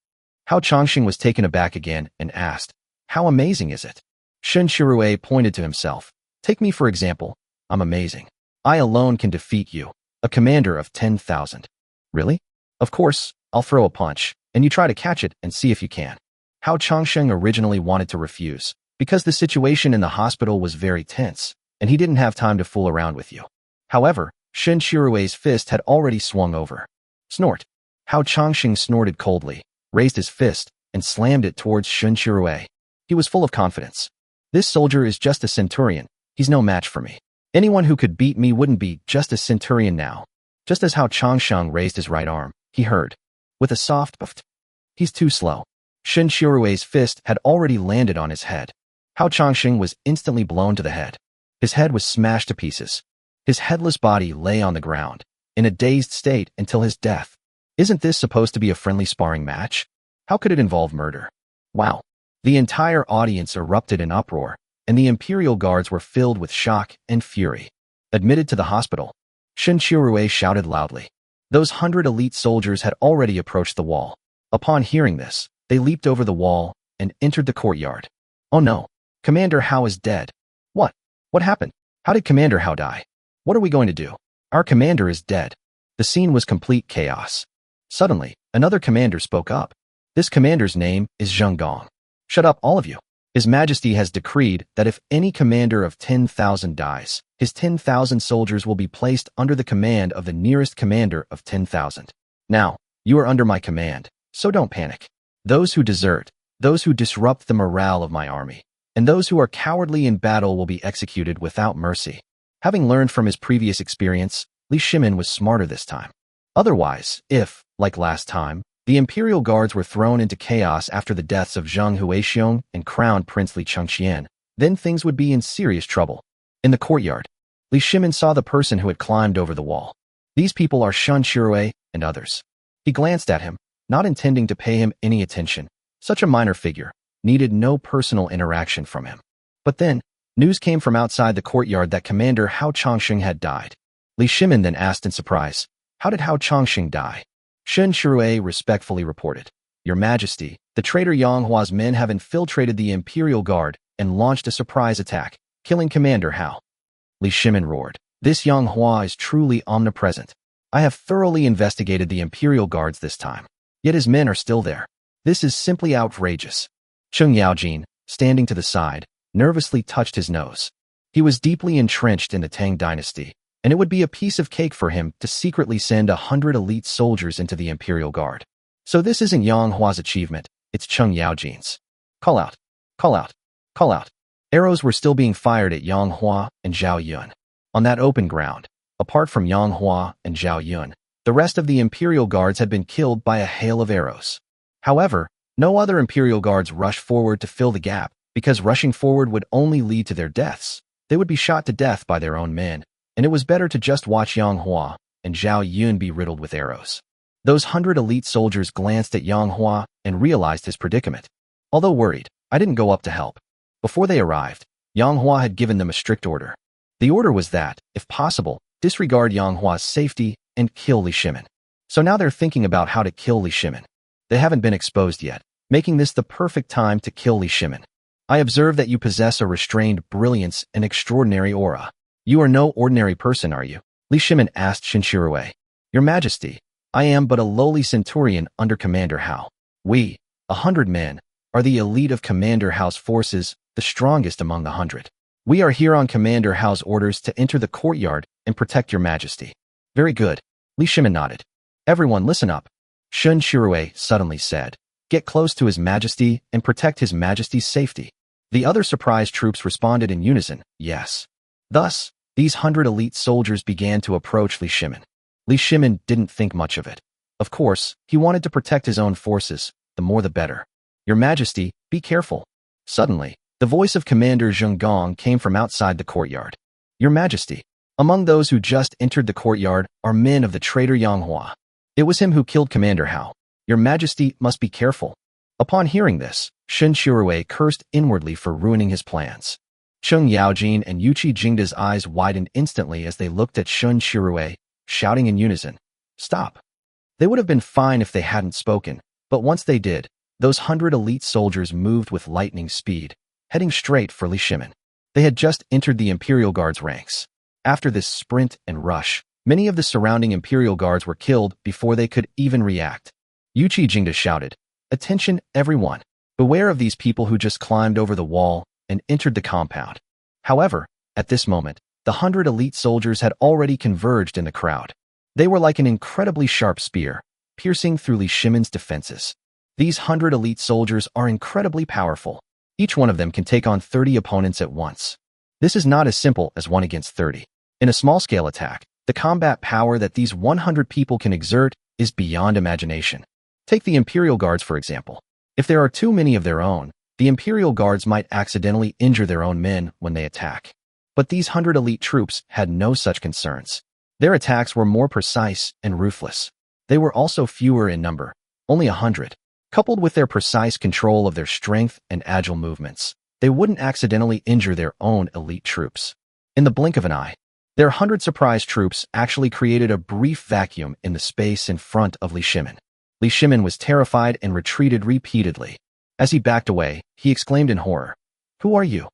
Hao Changsheng was taken aback again and asked, "How amazing is it?" Shen Shirue pointed to himself. "Take me for example. I'm amazing. I alone can defeat you, a commander of 10,000. "Really?" "Of course, I'll throw a punch, and you try to catch it and see if you can." Hao Changsheng originally wanted to refuse, because the situation in the hospital was very tense, and he didn't have time to fool around with you. However, Shen Shirue's fist had already swung over. Snort. Hao Changsheng snorted coldly, raised his fist, and slammed it towards Shen Shirue. He was full of confidence. "This soldier is just a centurion. He's no match for me. Anyone who could beat me wouldn't be just a centurion now." Just as Hao Changsheng raised his right arm, he heard, with a soft puff, "He's too slow." Shen Shirue's fist had already landed on his head. Hao Changsheng was instantly blown to the head. His head was smashed to pieces. His headless body lay on the ground, in a dazed state until his death. Isn't this supposed to be a friendly sparring match? How could it involve murder? Wow. The entire audience erupted in uproar, and the Imperial guards were filled with shock and fury. Admitted to the hospital, Shen Shirue shouted loudly. Those 100 elite soldiers had already approached the wall. Upon hearing this, they leaped over the wall and entered the courtyard. "Oh no, Commander Hao is dead." "What? What happened? How did Commander Hao die? What are we going to do? Our commander is dead." The scene was complete chaos. Suddenly, another commander spoke up. This commander's name is Zheng Gong. "Shut up, all of you. His Majesty has decreed that if any commander of 10,000 dies, his 10,000 soldiers will be placed under the command of the nearest commander of 10,000. Now, you are under my command, so don't panic. Those who desert, those who disrupt the morale of my army, and those who are cowardly in battle will be executed without mercy." Having learned from his previous experience, Li Shimin was smarter this time. Otherwise, if, like last time, the imperial guards were thrown into chaos after the deaths of Zheng Huixiong and Crown Prince Li Chengqian, then things would be in serious trouble. In the courtyard, Li Shimin saw the person who had climbed over the wall. These people are Shun Shirue and others. He glanced at him, not intending to pay him any attention. Such a minor figure needed no personal interaction from him. But then, news came from outside the courtyard that Commander Hao Chongqing had died. Li Shimin then asked in surprise, "How did Hao Chongqing die?" Shun Shirue respectfully reported, "Your Majesty, the traitor Yang Hua's men have infiltrated the Imperial Guard and launched a surprise attack, killing Commander Hao." Li Shimin roared, "This Yang Hua is truly omnipresent. I have thoroughly investigated the Imperial Guards this time, yet his men are still there. This is simply outrageous." Cheng Yaojin, standing to the side, nervously touched his nose. He was deeply entrenched in the Tang dynasty, and it would be a piece of cake for him to secretly send 100 elite soldiers into the Imperial Guard. So this isn't Yang Hua's achievement, it's Cheng Yaojin's. Call out, call out, call out. Arrows were still being fired at Yang Hua and Zhao Yun. On that open ground, apart from Yang Hua and Zhao Yun, the rest of the Imperial Guards had been killed by a hail of arrows. However, no other Imperial Guards rushed forward to fill the gap, because rushing forward would only lead to their deaths. They would be shot to death by their own men, and it was better to just watch Yang Hua and Zhao Yun be riddled with arrows. Those 100 elite soldiers glanced at Yang Hua and realized his predicament. Although worried, I didn't go up to help. Before they arrived, Yang Hua had given them a strict order. The order was that, if possible, disregard Yang Hua's safety and kill Li Shimin. So now they're thinking about how to kill Li Shimin. They haven't been exposed yet, making this the perfect time to kill Li Shimin. I observe that you possess a restrained brilliance and extraordinary aura. You are no ordinary person, are you? Li Shimin asked Shinshirue. Your Majesty, I am but a lowly centurion under Commander Hao. We, 100 men, are the elite of Commander Hao's forces, the strongest among the 100. We are here on Commander Hao's orders to enter the courtyard and protect your Majesty. Very good. Li Shimin nodded. Everyone listen up. Shun Shirue suddenly said, get close to His Majesty and protect His Majesty's safety. The other surprised troops responded in unison, yes. Thus, these 100 elite soldiers began to approach Li Shimin. Li Shimin didn't think much of it. Of course, he wanted to protect his own forces, the more the better. Your Majesty, be careful. Suddenly, the voice of Commander Zheng Gong came from outside the courtyard. Your Majesty, among those who just entered the courtyard are men of the traitor Yang Hua. It was him who killed Commander Hao. Your Majesty must be careful. Upon hearing this, Shun Shirue cursed inwardly for ruining his plans. Cheng Yaojin and Yuqi Jingda's eyes widened instantly as they looked at Shun Shirue, shouting in unison, stop. They would have been fine if they hadn't spoken, but once they did, those 100 elite soldiers moved with lightning speed, heading straight for Li Shimin. They had just entered the Imperial Guard's ranks. After this sprint and rush, many of the surrounding Imperial Guards were killed before they could even react. Yuqi Jingda shouted, attention, everyone. Beware of these people who just climbed over the wall and entered the compound. However, at this moment, the 100 elite soldiers had already converged in the crowd. They were like an incredibly sharp spear, piercing through Li Shimin's defenses. These 100 elite soldiers are incredibly powerful. Each one of them can take on 30 opponents at once. This is not as simple as 1 against 30. In a small-scale attack, the combat power that these 100 people can exert is beyond imagination. Take the Imperial Guards, for example. If there are too many of their own, the Imperial Guards might accidentally injure their own men when they attack. But these 100 elite troops had no such concerns. Their attacks were more precise and ruthless. They were also fewer in number, only 100. Coupled with their precise control of their strength and agile movements, they wouldn't accidentally injure their own elite troops. In the blink of an eye, their 100 surprise troops actually created a brief vacuum in the space in front of Li Shimin. Li Shimin was terrified and retreated repeatedly. As he backed away, he exclaimed in horror, who are you?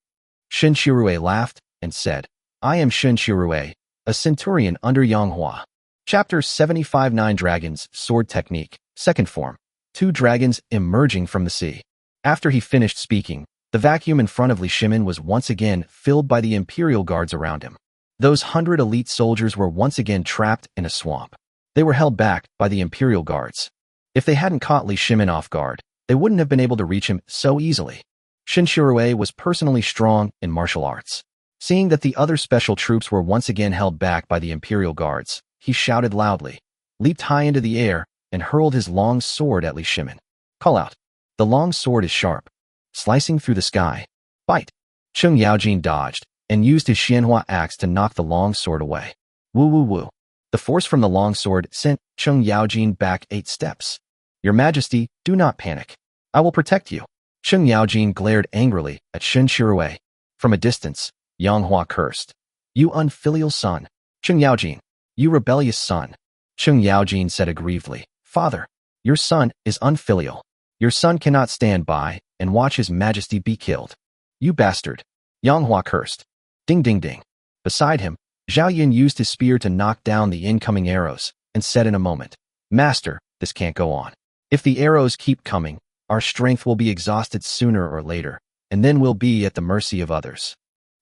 Shun Shirue laughed and said, I am Shun Shirue, a centurion under Yang Hua. Chapter 75 9 Dragons, Sword Technique, Second Form. 2 dragons emerging from the sea. After he finished speaking, the vacuum in front of Li Shimin was once again filled by the Imperial Guards around him. Those 100 elite soldiers were once again trapped in a swamp. They were held back by the Imperial Guards. If they hadn't caught Li Shimin off guard, they wouldn't have been able to reach him so easily. Shun Shirue was personally strong in martial arts. Seeing that the other special troops were once again held back by the Imperial Guards, he shouted loudly, leaped high into the air, and hurled his long sword at Li Shimin. Call out. The long sword is sharp, slicing through the sky. Bite. Cheng Yaojin dodged, and used his Xianhua axe to knock the long sword away. Woo woo woo. The force from the long sword sent Cheng Yaojin back 8 steps. Your Majesty, do not panic. I will protect you. Cheng Yaojin glared angrily at Shen Shirue. From a distance, Yang Hua cursed. You unfilial son. Cheng Yaojin. You rebellious son. Cheng Yaojin said aggrievedly, Father, your son is unfilial. Your son cannot stand by and watch his majesty be killed. You bastard. Yang Hua cursed. Ding ding ding. Beside him, Zhao Yun used his spear to knock down the incoming arrows and said in a moment, Master, this can't go on. If the arrows keep coming, our strength will be exhausted sooner or later, and then we'll be at the mercy of others.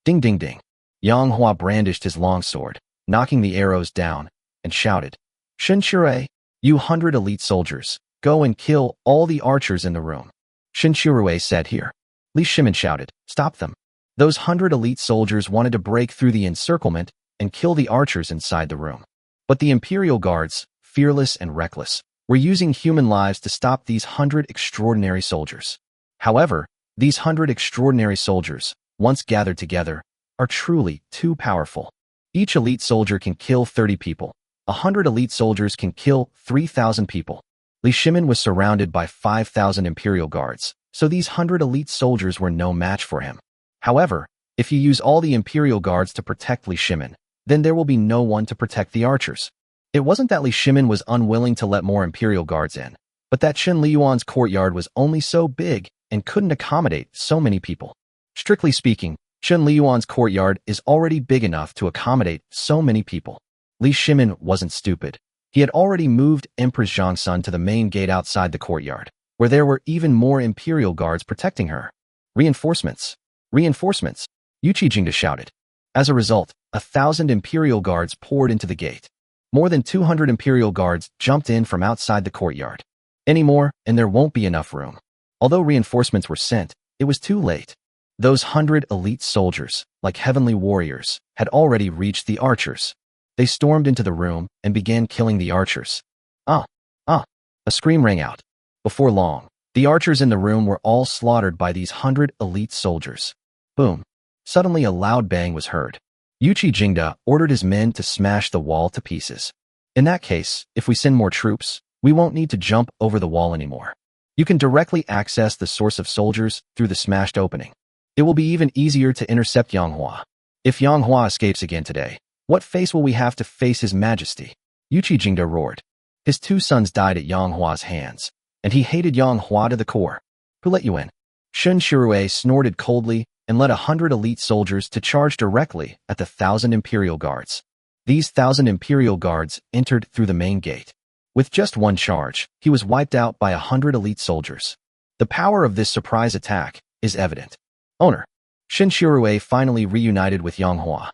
Ding ding ding. Yang Hua brandished his longsword, knocking the arrows down, and shouted, Shen Shirue, you 100 elite soldiers, go and kill all the archers in the room. Shen Shirue said here. Li Shimin shouted, Stop them. Those 100 elite soldiers wanted to break through the encirclement and kill the archers inside the room. But the Imperial Guards, fearless and reckless, were using human lives to stop these 100 extraordinary soldiers. However, these 100 extraordinary soldiers, once gathered together, are truly too powerful. Each elite soldier can kill 30 people. 100 elite soldiers can kill 3,000 people. Li Shimin was surrounded by 5,000 Imperial Guards, so these 100 elite soldiers were no match for him. However, if you use all the Imperial Guards to protect Li Shimin, then there will be no one to protect the archers. It wasn't that Li Shimin was unwilling to let more Imperial Guards in, but that Chen Liyuan's courtyard was only so big and couldn't accommodate so many people. Strictly speaking, Chen Liyuan's courtyard is already big enough to accommodate so many people. Li Shimin wasn't stupid. He had already moved Empress Zhangsun to the main gate outside the courtyard, where there were even more Imperial Guards protecting her. Reinforcements! Reinforcements! Yuqi Jingda shouted. As a result, 1,000 Imperial Guards poured into the gate. More than 200 Imperial Guards jumped in from outside the courtyard. Any more, and there won't be enough room. Although reinforcements were sent, it was too late. Those 100 elite soldiers, like heavenly warriors, had already reached the archers. They stormed into the room and began killing the archers. A scream rang out. Before long, the archers in the room were all slaughtered by these 100 elite soldiers. Boom. Suddenly a loud bang was heard. Yuqi Jingda ordered his men to smash the wall to pieces. In that case, if we send more troops, we won't need to jump over the wall anymore. You can directly access the source of soldiers through the smashed opening. It will be even easier to intercept Yang Hua. If Yang Hua escapes again today, what face will we have to face His Majesty? Yuqi Jingda roared. His 2 sons died at Yang Hua's hands, and he hated Yang Hua to the core. Who let you in? Shen Shirue snorted coldly and led 100 elite soldiers to charge directly at the 1,000 Imperial Guards. These 1,000 Imperial Guards entered through the main gate. With just one charge, he was wiped out by 100 elite soldiers. The power of this surprise attack is evident. Owner. Shen Shirue finally reunited with Yang Hua.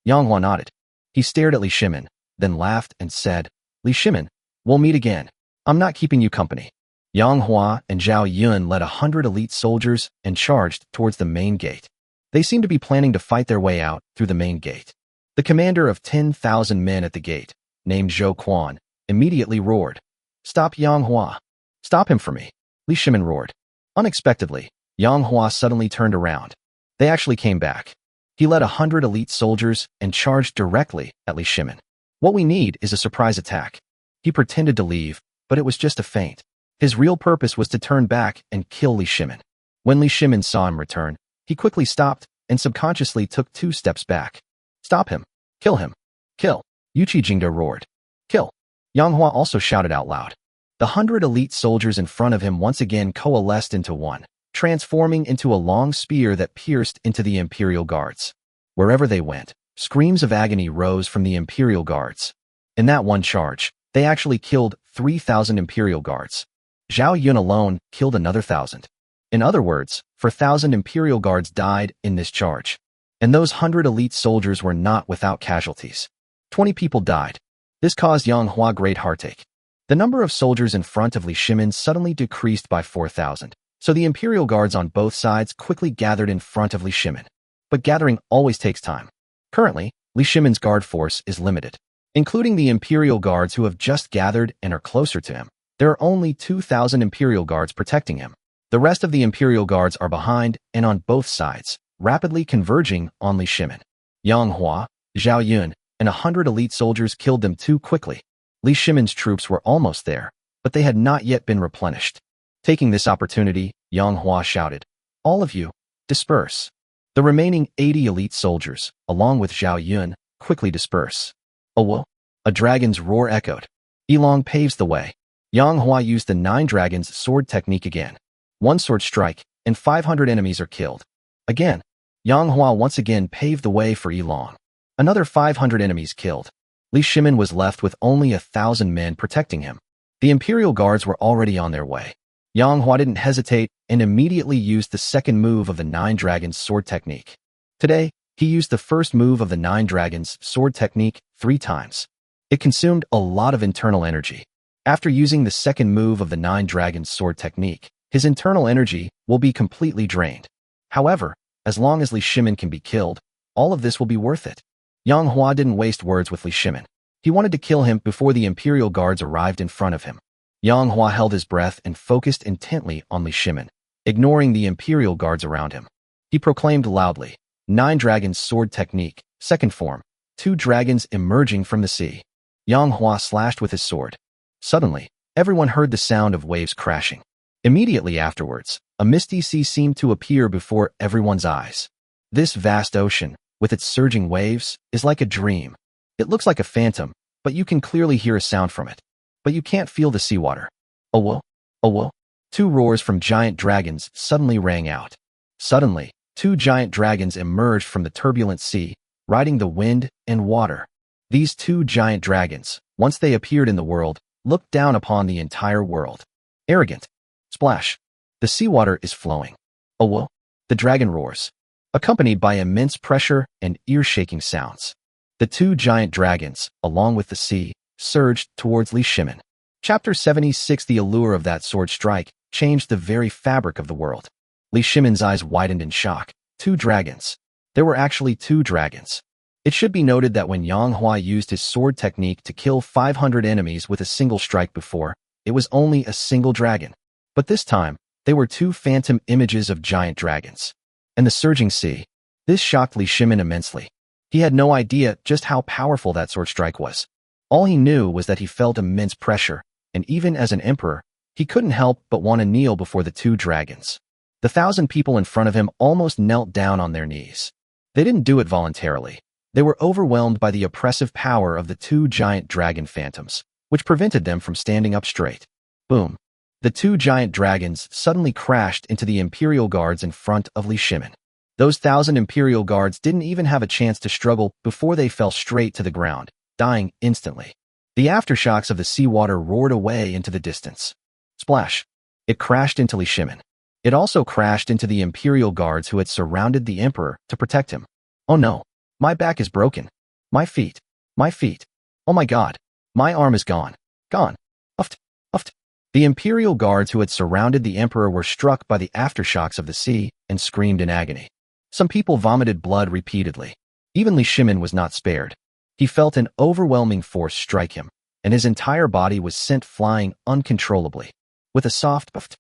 Yang Hua nodded. He stared at Li Shimin, then laughed and said, Li Shimin, we'll meet again. I'm not keeping you company. Yang Hua and Zhao Yun led 100 elite soldiers and charged towards the main gate. They seemed to be planning to fight their way out through the main gate. The commander of 10,000 men at the gate, named Zhou Quan, immediately roared, Stop Yang Hua. Stop him for me. Li Shimin roared. Unexpectedly, Yang Hua suddenly turned around. They actually came back. He led 100 elite soldiers and charged directly at Li Shimin. What we need is a surprise attack. He pretended to leave, but it was just a feint. His real purpose was to turn back and kill Li Shimin. When Li Shimin saw him return, he quickly stopped and subconsciously took 2 steps back. Stop him. Kill him. Kill. Yuqi Jingda roared. Kill. Yang Hua also shouted out loud. The 100 elite soldiers in front of him once again coalesced into one, transforming into a long spear that pierced into the Imperial Guards. Wherever they went, screams of agony rose from the Imperial Guards. In that one charge, they actually killed 3,000 Imperial Guards. Zhao Yun alone killed another 1,000. In other words, 4,000 Imperial Guards died in this charge. And those 100 elite soldiers were not without casualties. 20 people died. This caused Yang Hua great heartache. The number of soldiers in front of Li Shimin suddenly decreased by 4,000, so the Imperial Guards on both sides quickly gathered in front of Li Shimin. but gathering always takes time. Currently, Li Shimin's guard force is limited. Including the Imperial Guards who have just gathered and are closer to him, there are only 2,000 Imperial Guards protecting him. The rest of the Imperial Guards are behind and on both sides, rapidly converging on Li Shimin. Yang Hua, Zhao Yun, and 100 elite soldiers killed them too quickly. Li Shimin's troops were almost there, but they had not yet been replenished. Taking this opportunity, Yang Hua shouted, "All of you, disperse." The remaining 80 elite soldiers, along with Zhao Yun, quickly disperse. "Oh, a dragon's roar echoed. Yilong paves the way. Yang Hua used the 9 dragons sword technique again. One sword strike, and 500 enemies are killed. Again, Yang Hua once again paved the way for Yilong. Another 500 enemies killed. Li Shimin was left with only 1,000 men protecting him. The Imperial Guards were already on their way. Yang Hua didn't hesitate and immediately used the second move of the 9 dragons sword technique. Today, he used the first move of the 9 dragons sword technique 3 times. It consumed a lot of internal energy. After using the second move of the 9 dragons sword technique, his internal energy will be completely drained. However, as long as Li Shimin can be killed, all of this will be worth it. Yang Hua didn't waste words with Li Shimin. He wanted to kill him before the Imperial Guards arrived in front of him. Yang Hua held his breath and focused intently on Li Shimin, ignoring the Imperial Guards around him. He proclaimed loudly, 9 dragons sword technique, second form, 2 dragons emerging from the sea. Yang Hua slashed with his sword. Suddenly, everyone heard the sound of waves crashing. Immediately afterwards, a misty sea seemed to appear before everyone's eyes. This vast ocean, with its surging waves, is like a dream. It looks like a phantom, but you can clearly hear a sound from it. But you can't feel the seawater. "Oh, oh." 2 roars from giant dragons suddenly rang out. Suddenly, 2 giant dragons emerged from the turbulent sea, riding the wind and water. These 2 giant dragons, once they appeared in the world, looked down upon the entire world. Arrogant. Splash. The seawater is flowing. "Oh." The dragon roars, accompanied by immense pressure and ear-shaking sounds. The 2 giant dragons, along with the sea, surged towards Li Shimin. Chapter 76. The allure of that sword strike changed the very fabric of the world. Li Shimin's eyes widened in shock. 2 dragons. There were actually 2 dragons. It should be noted that when Yang Hua used his sword technique to kill 500 enemies with a single strike before, it was only a single dragon. But this time, they were 2 phantom images of giant dragons. And the surging sea. This shocked Li Shimin immensely. He had no idea just how powerful that sword strike was. All he knew was that he felt immense pressure, and even as an emperor, he couldn't help but want to kneel before the 2 dragons. The 1,000 people in front of him almost knelt down on their knees. They didn't do it voluntarily. They were overwhelmed by the oppressive power of the 2 giant dragon phantoms, which prevented them from standing up straight. Boom. The 2 giant dragons suddenly crashed into the Imperial Guards in front of Li Shimin. Those 1,000 Imperial Guards didn't even have a chance to struggle before they fell straight to the ground, dying instantly. The aftershocks of the seawater roared away into the distance. Splash. It crashed into Li Shimin. It also crashed into the Imperial Guards who had surrounded the Emperor to protect him. "Oh no. My back is broken. My feet. My feet. Oh my God. My arm is gone. Gone. Uft. Uft." The Imperial Guards who had surrounded the Emperor were struck by the aftershocks of the sea and screamed in agony. Some people vomited blood repeatedly. Even Li Shimin was not spared. He felt an overwhelming force strike him, and his entire body was sent flying uncontrollably. With a soft uft,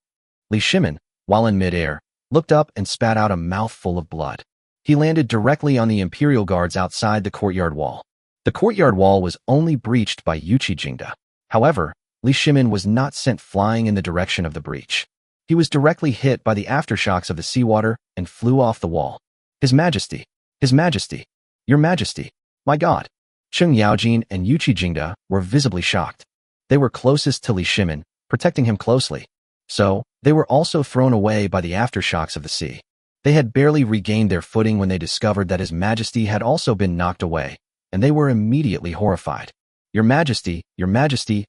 Li Shimin, while in midair, looked up and spat out a mouthful of blood. He landed directly on the Imperial Guards outside the courtyard wall. The courtyard wall was only breached by Yuchi Jingda. However, Li Shimin was not sent flying in the direction of the breach. He was directly hit by the aftershocks of the seawater and flew off the wall. His Majesty, Your Majesty, my God. Cheng Yaojin and Yuchi Jingda were visibly shocked. They were closest to Li Shimin, protecting him closely. So, they were also thrown away by the aftershocks of the sea. They had barely regained their footing when they discovered that His Majesty had also been knocked away, and they were immediately horrified. Your Majesty,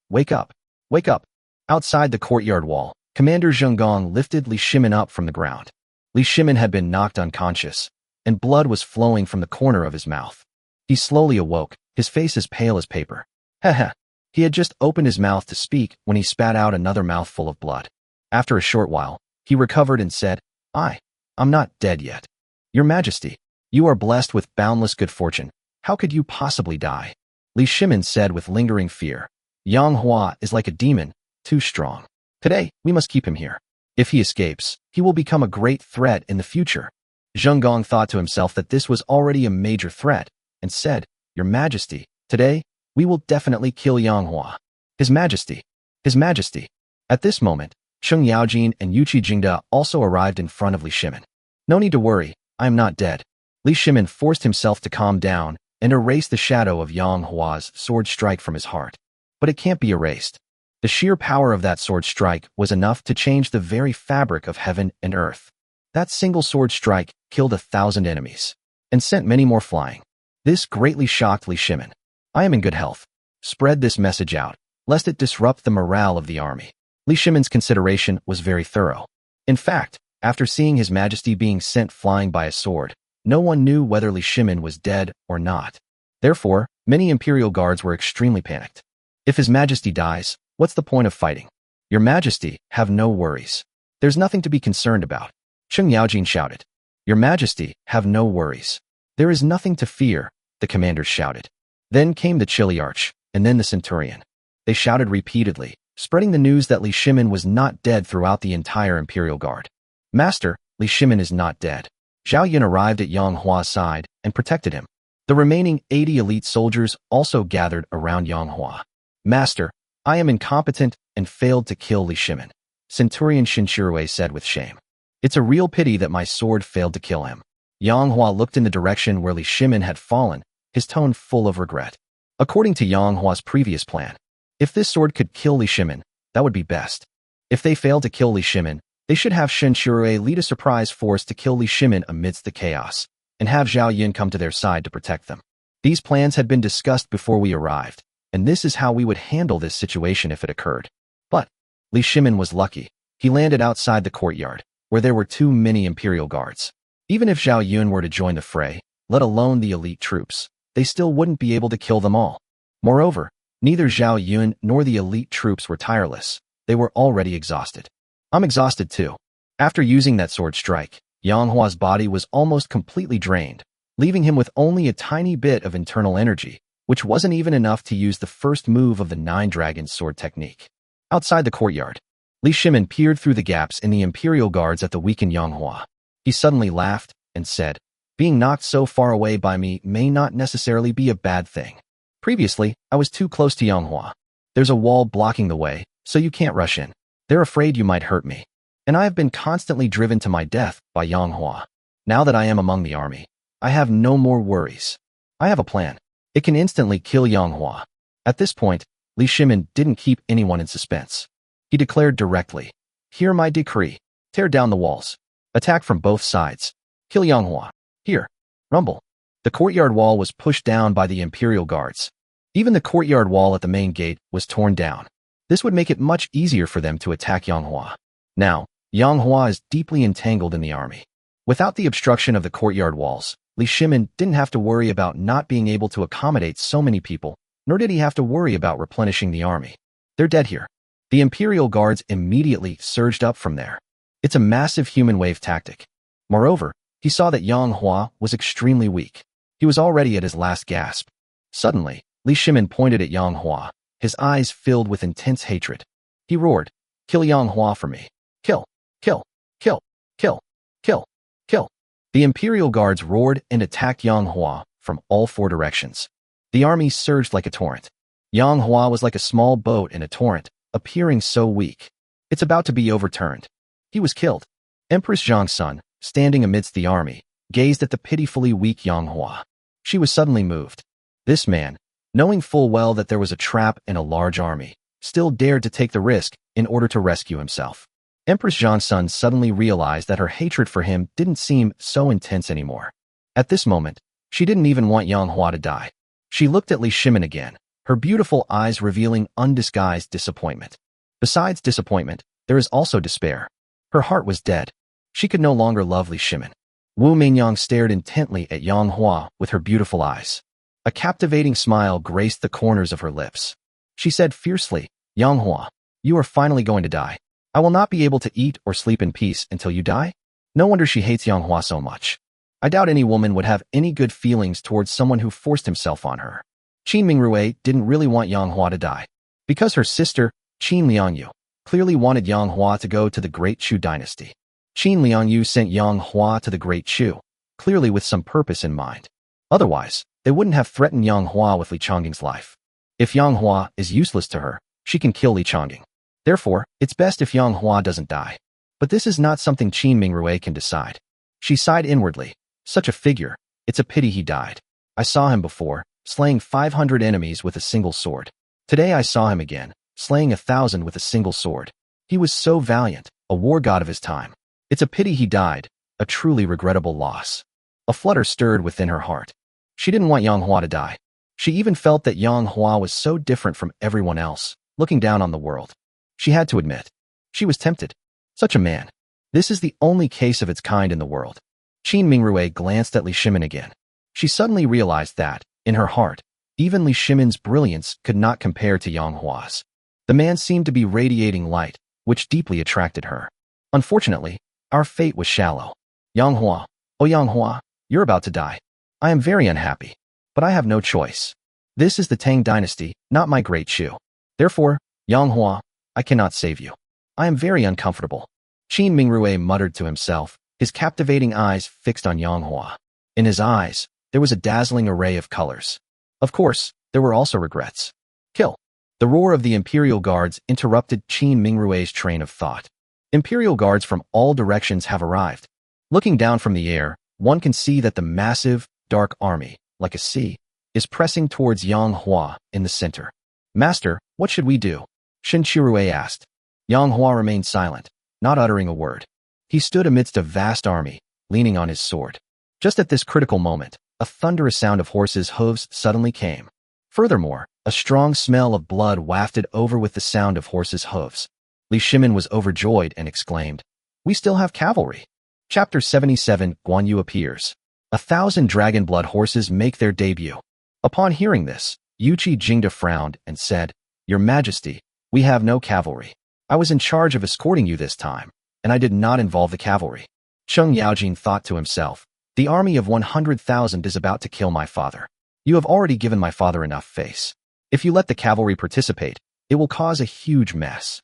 wake up. Wake up. Outside the courtyard wall, Commander Zheng Gong lifted Li Shimin up from the ground. Li Shimin had been knocked unconscious, and blood was flowing from the corner of his mouth. He slowly awoke, his face as pale as paper. Heh. He had just opened his mouth to speak when he spat out another mouthful of blood. After a short while, he recovered and said, I'm not dead yet. Your Majesty, You are blessed with boundless good fortune. How could you possibly die? Li Shimin said with lingering fear. Yang Hua is like a demon, too strong. Today, we must keep him here. If he escapes, he will become a great threat in the future. Zheng Gong thought to himself that this was already a major threat, and said, Your Majesty, today, we will definitely kill Yang Hua. His Majesty. His Majesty. At this moment, Cheng Yaojin and Yuqi Jingda also arrived in front of Li Shimin. No need to worry, I am not dead. Li Shimin forced himself to calm down and erase the shadow of Yang Hua's sword strike from his heart. But it can't be erased. The sheer power of that sword strike was enough to change the very fabric of heaven and earth. That single sword strike killed 1,000 enemies and sent many more flying. This greatly shocked Li Shimin. I am in good health. Spread this message out, lest it disrupt the morale of the army. Li Shimin's consideration was very thorough. In fact, after seeing His Majesty being sent flying by a sword, no one knew whether Li Shimin was dead or not. Therefore, many imperial guards were extremely panicked. If His Majesty dies, what's the point of fighting? Your Majesty, have no worries. There's nothing to be concerned about. Cheng Yaojin shouted. Your Majesty, have no worries. There is nothing to fear, the commanders shouted. Then came the Chiliarch, and then the Centurion. They shouted repeatedly, spreading the news that Li Shimin was not dead throughout the entire Imperial Guard. Master, Li Shimin is not dead. Zhao Yun arrived at Yang Hua's side and protected him. The remaining 80 elite soldiers also gathered around Yang Hua. Master, I am incompetent and failed to kill Li Shimin, Centurion Shinshirue said with shame. It's a real pity that my sword failed to kill him. Yang Hua looked in the direction where Li Shimin had fallen, his tone full of regret. According to Yang Hua's previous plan, if this sword could kill Li Shimin, that would be best. If they failed to kill Li Shimin, they should have Shinshirue lead a surprise force to kill Li Shimin amidst the chaos, and have Zhao Yun come to their side to protect them. These plans had been discussed before we arrived, and this is how we would handle this situation if it occurred. But Li Shimin was lucky. He landed outside the courtyard, where there were too many Imperial guards. Even if Zhao Yun were to join the fray, let alone the elite troops, they still wouldn't be able to kill them all. Moreover, neither Zhao Yun nor the elite troops were tireless. They were already exhausted. I'm exhausted too. After using that sword strike, Yang Hua's body was almost completely drained, leaving him with only a tiny bit of internal energy, which wasn't even enough to use the first move of the 9 Dragons sword technique. Outside the courtyard, Li Shimin peered through the gaps in the Imperial guards at the weakened Yang Hua. He suddenly laughed and said, Being knocked so far away by me may not necessarily be a bad thing. Previously, I was too close to Yang Hua. There's a wall blocking the way, so you can't rush in. They're afraid you might hurt me. And I have been constantly driven to my death by Yang Hua. Now that I am among the army, I have no more worries. I have a plan. It can instantly kill Yang Hua. At this point, Li Shimin didn't keep anyone in suspense. He declared directly, Hear my decree. Tear down the walls. Attack from both sides. Kill Yang Hua. Here. Rumble. The courtyard wall was pushed down by the Imperial guards. Even the courtyard wall at the main gate was torn down. This would make it much easier for them to attack Yang Hua. Now, Yang Hua is deeply entangled in the army. Without the obstruction of the courtyard walls, Li Shimin didn't have to worry about not being able to accommodate so many people, nor did he have to worry about replenishing the army. They're dead here. The Imperial guards immediately surged up from there. It's a massive human wave tactic. Moreover, he saw that Yang Hua was extremely weak. He was already at his last gasp. Suddenly, Li Shimin pointed at Yang Hua, his eyes filled with intense hatred. He roared, Kill Yang Hua for me. Kill, kill, kill, kill, kill, kill. The Imperial guards roared and attacked Yang Hua from all 4 directions. The army surged like a torrent. Yang Hua was like a small boat in a torrent, appearing so weak. It's about to be overturned. He was killed. Empress Zhang's son, standing amidst the army, gazed at the pitifully weak Yang Hua. She was suddenly moved. This man, knowing full well that there was a trap in a large army, still dared to take the risk in order to rescue himself. Empress Zhang's son suddenly realized that her hatred for him didn't seem so intense anymore. At this moment, she didn't even want Yang Hua to die. She looked at Li Shimin again, her beautiful eyes revealing undisguised disappointment. Besides disappointment, there is also despair. Her heart was dead. She could no longer love Li Shimin. Wu Mingyang stared intently at Yang Hua with her beautiful eyes. A captivating smile graced the corners of her lips. She said fiercely, Yang Hua, you are finally going to die. I will not be able to eat or sleep in peace until you die. No wonder she hates Yang Hua so much. I doubt any woman would have any good feelings towards someone who forced himself on her. Qin Mingrui didn't really want Yang Hua to die, because her sister, Qin Liangyu, clearly wanted Yang Hua to go to the Great Chu dynasty. Qin Liangyu sent Yang Hua to the Great Chu, clearly with some purpose in mind. Otherwise, they wouldn't have threatened Yang Hua with Li Chongying's life. If Yang Hua is useless to her, she can kill Li Chongying. Therefore, it's best if Yang Hua doesn't die. But this is not something Qin Mingrui can decide. She sighed inwardly. Such a figure, it's a pity he died. I saw him before, slaying 500 enemies with a single sword. Today I saw him again, slaying 1,000 with a single sword. He was so valiant, a war god of his time. It's a pity he died, a truly regrettable loss. A flutter stirred within her heart. She didn't want Yang Hua to die. She even felt that Yang Hua was so different from everyone else, looking down on the world. She had to admit, she was tempted. Such a man. This is the only case of its kind in the world. Qin Mingrui glanced at Li Shimin again. She suddenly realized that, in her heart, even Li Shimin's brilliance could not compare to Yang Hua's. The man seemed to be radiating light, which deeply attracted her. Unfortunately, our fate was shallow. Yang Hua, oh Yang Hua, you're about to die. I am very unhappy, but I have no choice. This is the Tang dynasty, not my Great Chu. Therefore, Yang Hua, I cannot save you. I am very uncomfortable. Qin Mingrui muttered to himself, his captivating eyes fixed on Yang Hua. In his eyes, there was a dazzling array of colors. Of course, there were also regrets. Kill. The roar of the Imperial Guards interrupted Qin Mingrui's train of thought. Imperial Guards from all directions have arrived. Looking down from the air, one can see that the massive, dark army, like a sea, is pressing towards Yang Hua in the center. Master, what should we do? Shen Qirui asked. Yang Hua remained silent, not uttering a word. He stood amidst a vast army, leaning on his sword. Just at this critical moment, a thunderous sound of horses' hooves suddenly came. Furthermore, a strong smell of blood wafted over with the sound of horses' hooves. Li Shimin was overjoyed and exclaimed, "We still have cavalry." Chapter 77, Guan Yu appears. 1,000 dragon blood horses make their debut. Upon hearing this, Yuqi Jingda frowned and said, "Your Majesty, we have no cavalry. I was in charge of escorting you this time, and I did not involve the cavalry." Cheng Yaojin thought to himself, "The army of 100,000 is about to kill my father. You have already given my father enough face. If you let the cavalry participate, it will cause a huge mess."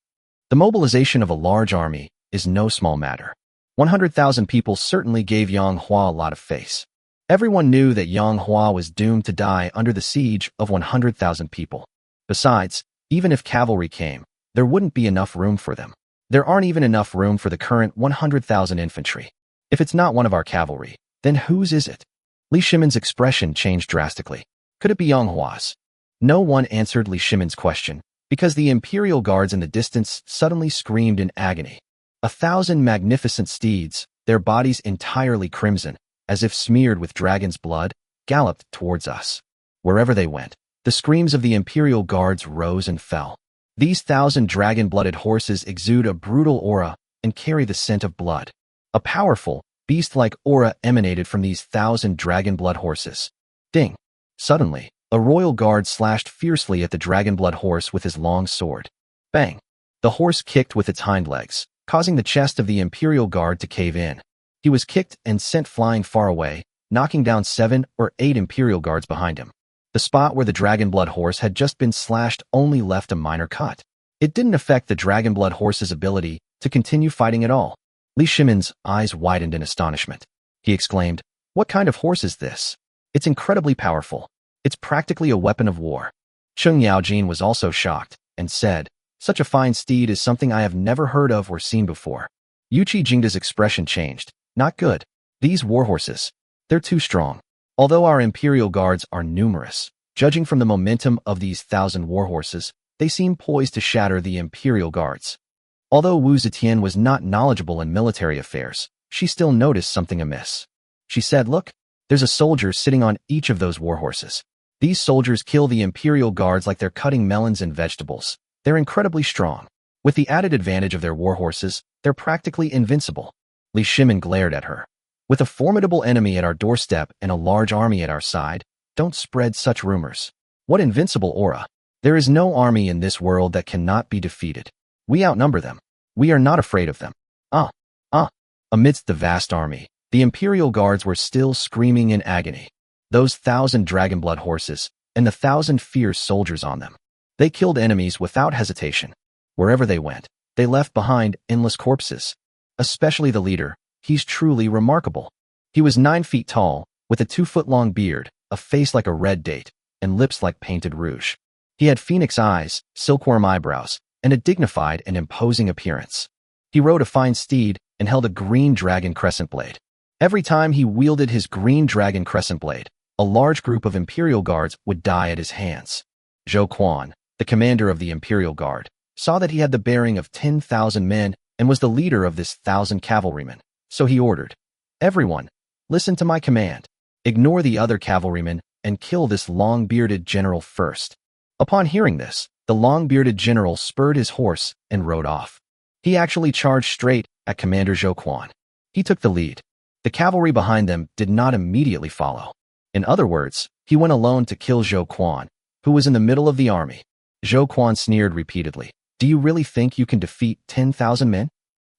The mobilization of a large army is no small matter. 100,000 people certainly gave Yang Hua a lot of face. Everyone knew that Yang Hua was doomed to die under the siege of 100,000 people. Besides, even if cavalry came, there wouldn't be enough room for them. There aren't even enough room for the current 100,000 infantry. If it's not one of our cavalry, then whose is it? Li Shimin's expression changed drastically. Could it be Yang Hua's? No one answered Li Shimin's question, because the Imperial Guards in the distance suddenly screamed in agony. 1,000 magnificent steeds, their bodies entirely crimson, as if smeared with dragon's blood, galloped towards us. Wherever they went, the screams of the Imperial Guards rose and fell. These 1,000 dragon-blooded horses exude a brutal aura and carry the scent of blood. A powerful, beast-like aura emanated from these 1,000 dragon-blood horses. Ding! Suddenly, a royal guard slashed fiercely at the dragon-blood horse with his long sword. Bang! The horse kicked with its hind legs, causing the chest of the Imperial Guard to cave in. He was kicked and sent flying far away, knocking down 7 or 8 Imperial Guards behind him. The spot where the dragon-blood horse had just been slashed only left a minor cut. It didn't affect the dragon-blood horse's ability to continue fighting at all. Li Shimin's eyes widened in astonishment. He exclaimed, "What kind of horse is this? It's incredibly powerful. It's practically a weapon of war." Cheng Yaojin was also shocked, and said, "Such a fine steed is something I have never heard of or seen before." Yuqi Jingda's expression changed. "Not good. These warhorses. They're too strong. Although our Imperial Guards are numerous, judging from the momentum of these 1,000 warhorses, they seem poised to shatter the Imperial Guards." Although Wu Zetian was not knowledgeable in military affairs, she still noticed something amiss. She said, "Look, there's a soldier sitting on each of those warhorses. These soldiers kill the Imperial Guards like they're cutting melons and vegetables. They're incredibly strong. With the added advantage of their warhorses, they're practically invincible." Li Shimin glared at her. "With a formidable enemy at our doorstep and a large army at our side, don't spread such rumors. What invincible aura? There is no army in this world that cannot be defeated. We outnumber them. We are not afraid of them." Amidst the vast army, The Imperial Guards were still screaming in agony. Those 1,000 dragonblood horses, and the 1,000 fierce soldiers on them. They killed enemies without hesitation. Wherever they went, they left behind endless corpses. Especially the leader, he's truly remarkable. He was 9 feet tall, with a 2-foot-long beard, a face like a red date, and lips like painted rouge. He had phoenix eyes, silkworm eyebrows, and a dignified and imposing appearance. He rode a fine steed and held a green dragon crescent blade. Every time he wielded his green dragon crescent blade, a large group of Imperial Guards would die at his hands. Zhou Quan, the commander of the Imperial Guard, saw that he had the bearing of 10,000 men and was the leader of this 1,000 cavalrymen. So he ordered, "Everyone, listen to my command. Ignore the other cavalrymen and kill this long-bearded general first." Upon hearing this, the long-bearded general spurred his horse and rode off. He actually charged straight at Commander Zhou Quan. He took the lead. The cavalry behind them did not immediately follow. In other words, he went alone to kill Zhou Quan, who was in the middle of the army. Zhou Quan sneered repeatedly. "Do you really think you can defeat 10,000 men?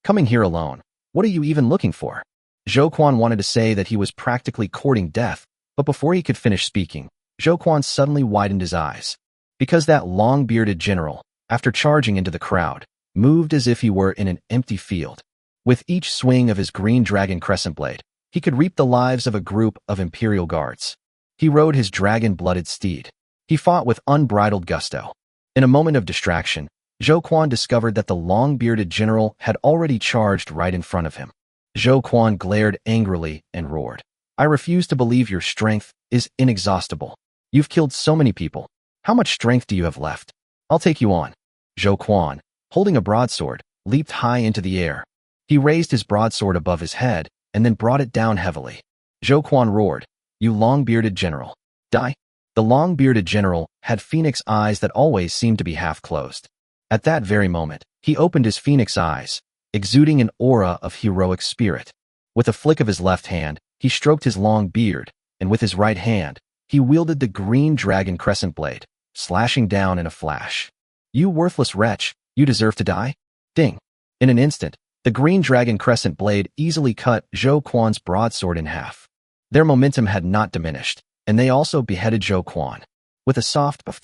Coming here alone, what are you even looking for?" Zhou Quan wanted to say that he was practically courting death, but before he could finish speaking, Zhou Quan suddenly widened his eyes. Because that long-bearded general, after charging into the crowd, moved as if he were in an empty field. With each swing of his green dragon crescent blade, he could reap the lives of a group of Imperial Guards. He rode his dragon-blooded steed. He fought with unbridled gusto. In a moment of distraction, Zhou Quan discovered that the long-bearded general had already charged right in front of him. Zhou Quan glared angrily and roared, "I refuse to believe your strength is inexhaustible. You've killed so many people. How much strength do you have left? I'll take you on." Zhou Quan, holding a broadsword, leaped high into the air. He raised his broadsword above his head and then brought it down heavily. Zhou Quan roared, "You long-bearded general, die." The long-bearded general had phoenix eyes that always seemed to be half closed. At that very moment, he opened his phoenix eyes, exuding an aura of heroic spirit. With a flick of his left hand, he stroked his long beard, and with his right hand, he wielded the green dragon crescent blade, slashing down in a flash. "You worthless wretch, you deserve to die?" Ding! In an instant, the green dragon crescent blade easily cut Zhou Quan's broadsword in half. Their momentum had not diminished, and they also beheaded Zhou Quan. With a soft puff,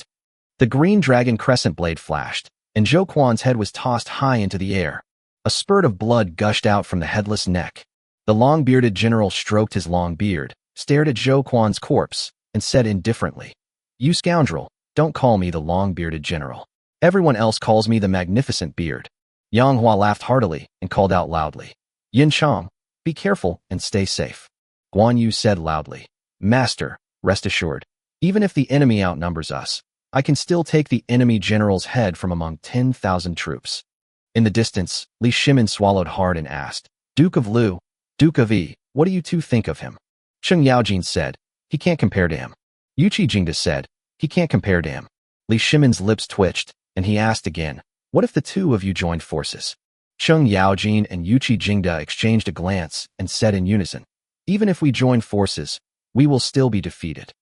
the green dragon crescent blade flashed, and Zhou Quan's head was tossed high into the air. A spurt of blood gushed out from the headless neck. The long-bearded general stroked his long beard, stared at Zhou Quan's corpse, and said indifferently, "You scoundrel, don't call me the long-bearded general. Everyone else calls me the magnificent beard." Yang Hua laughed heartily and called out loudly, "Yin Chang, be careful and stay safe." Guan Yu said loudly, "Master, rest assured, even if the enemy outnumbers us, I can still take the enemy general's head from among 10,000 troops." In the distance, Li Shimin swallowed hard and asked, "Duke of Lu, Duke of Yi, what do you two think of him?" Cheng Yaojin said, "He can't compare to him." Yuqi Jingda said, "He can't compare to him." Li Shimin's lips twitched, and he asked again, "What if the two of you joined forces?" Cheng Yaojin and Yuqi Jingda exchanged a glance and said in unison, "Even if we join forces, we will still be defeated."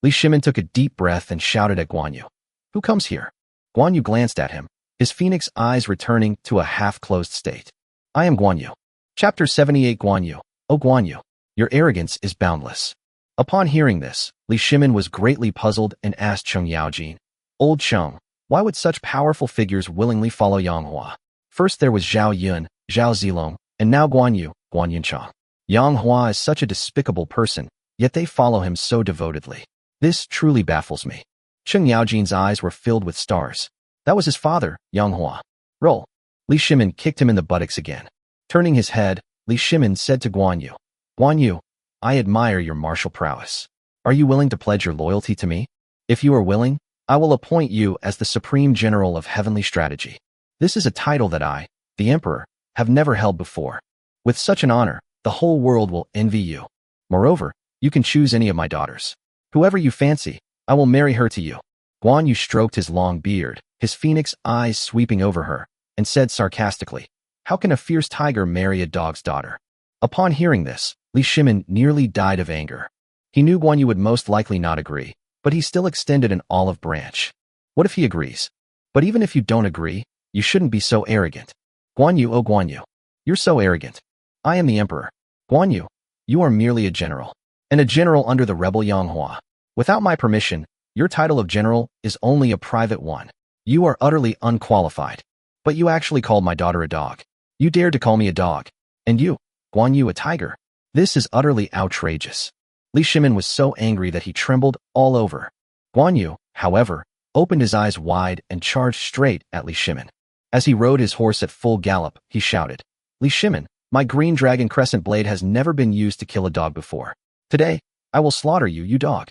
Li Shimin took a deep breath and shouted at Guan Yu, "Who comes here?" Guan Yu glanced at him, his phoenix eyes returning to a half-closed state. "I am Guan Yu." Chapter 78 Guan Yu. "Oh Guan Yu, your arrogance is boundless." Upon hearing this, Li Shimin was greatly puzzled and asked Cheng Yaojin, "Old Cheng, why would such powerful figures willingly follow Yang Hua? First there was Zhao Yun, Zhao Zilong, and now Guan Yu, Guan Yunchang. Yang Hua is such a despicable person, yet they follow him so devotedly. This truly baffles me." Cheng Yaojin's eyes were filled with stars. That was his father, Yang Hua. "Roll." Li Shimin kicked him in the buttocks again. Turning his head, Li Shimin said to Guan Yu, "Guan Yu, I admire your martial prowess. Are you willing to pledge your loyalty to me? If you are willing, I will appoint you as the Supreme General of Heavenly Strategy. This is a title that I, the Emperor, have never held before. With such an honor, the whole world will envy you. Moreover, you can choose any of my daughters. Whoever you fancy, I will marry her to you." Guan Yu stroked his long beard, his phoenix eyes sweeping over her, and said sarcastically, "How can a fierce tiger marry a dog's daughter?" Upon hearing this, Li Shimin nearly died of anger. He knew Guan Yu would most likely not agree, but he still extended an olive branch. What if he agrees? "But even if you don't agree, you shouldn't be so arrogant." Guan Yu, "Oh Guan Yu, you're so arrogant. I am the Emperor." Guan Yu, You are merely a general. And a general under the rebel Yang Hua. Without my permission, your title of general is only a private one. You are utterly unqualified. But you actually called my daughter a dog. You dared to call me a dog. And you, Guan Yu, a tiger. This is utterly outrageous. Li Shimin was so angry that he trembled all over. Guan Yu, however, opened his eyes wide and charged straight at Li Shimin. As he rode his horse at full gallop, he shouted, Li Shimin, my green dragon crescent blade has never been used to kill a dog before. Today, I will slaughter you, you dog.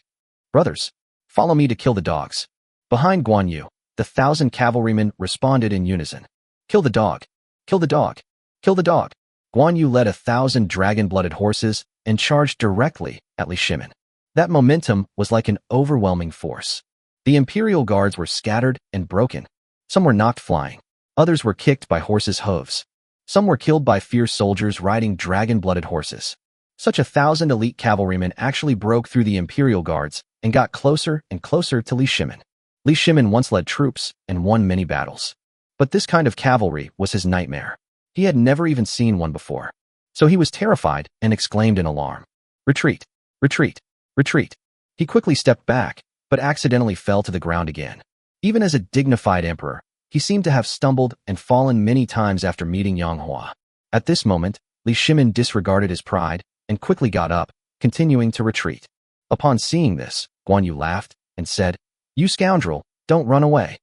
Brothers, follow me to kill the dogs. Behind Guan Yu, the 1,000 cavalrymen responded in unison. Kill the dog! Kill the dog! Kill the dog! Guan Yu led 1,000 dragon-blooded horses and charged directly at Li Shimin. That momentum was like an overwhelming force. The Imperial Guards were scattered and broken. Some were knocked flying. Others were kicked by horses' hooves. Some were killed by fierce soldiers riding dragon-blooded horses. Such 1,000 elite cavalrymen actually broke through the Imperial Guards and got closer and closer to Li Shimin. Li Shimin once led troops and won many battles. But this kind of cavalry was his nightmare. He had never even seen one before. So he was terrified and exclaimed in alarm, Retreat! Retreat! Retreat! He quickly stepped back, but accidentally fell to the ground again. Even as a dignified emperor, he seemed to have stumbled and fallen many times after meeting Yang Hua. At this moment, Li Shimin disregarded his pride and quickly got up, continuing to retreat. Upon seeing this, Guan Yu laughed and said, You scoundrel, don't run away.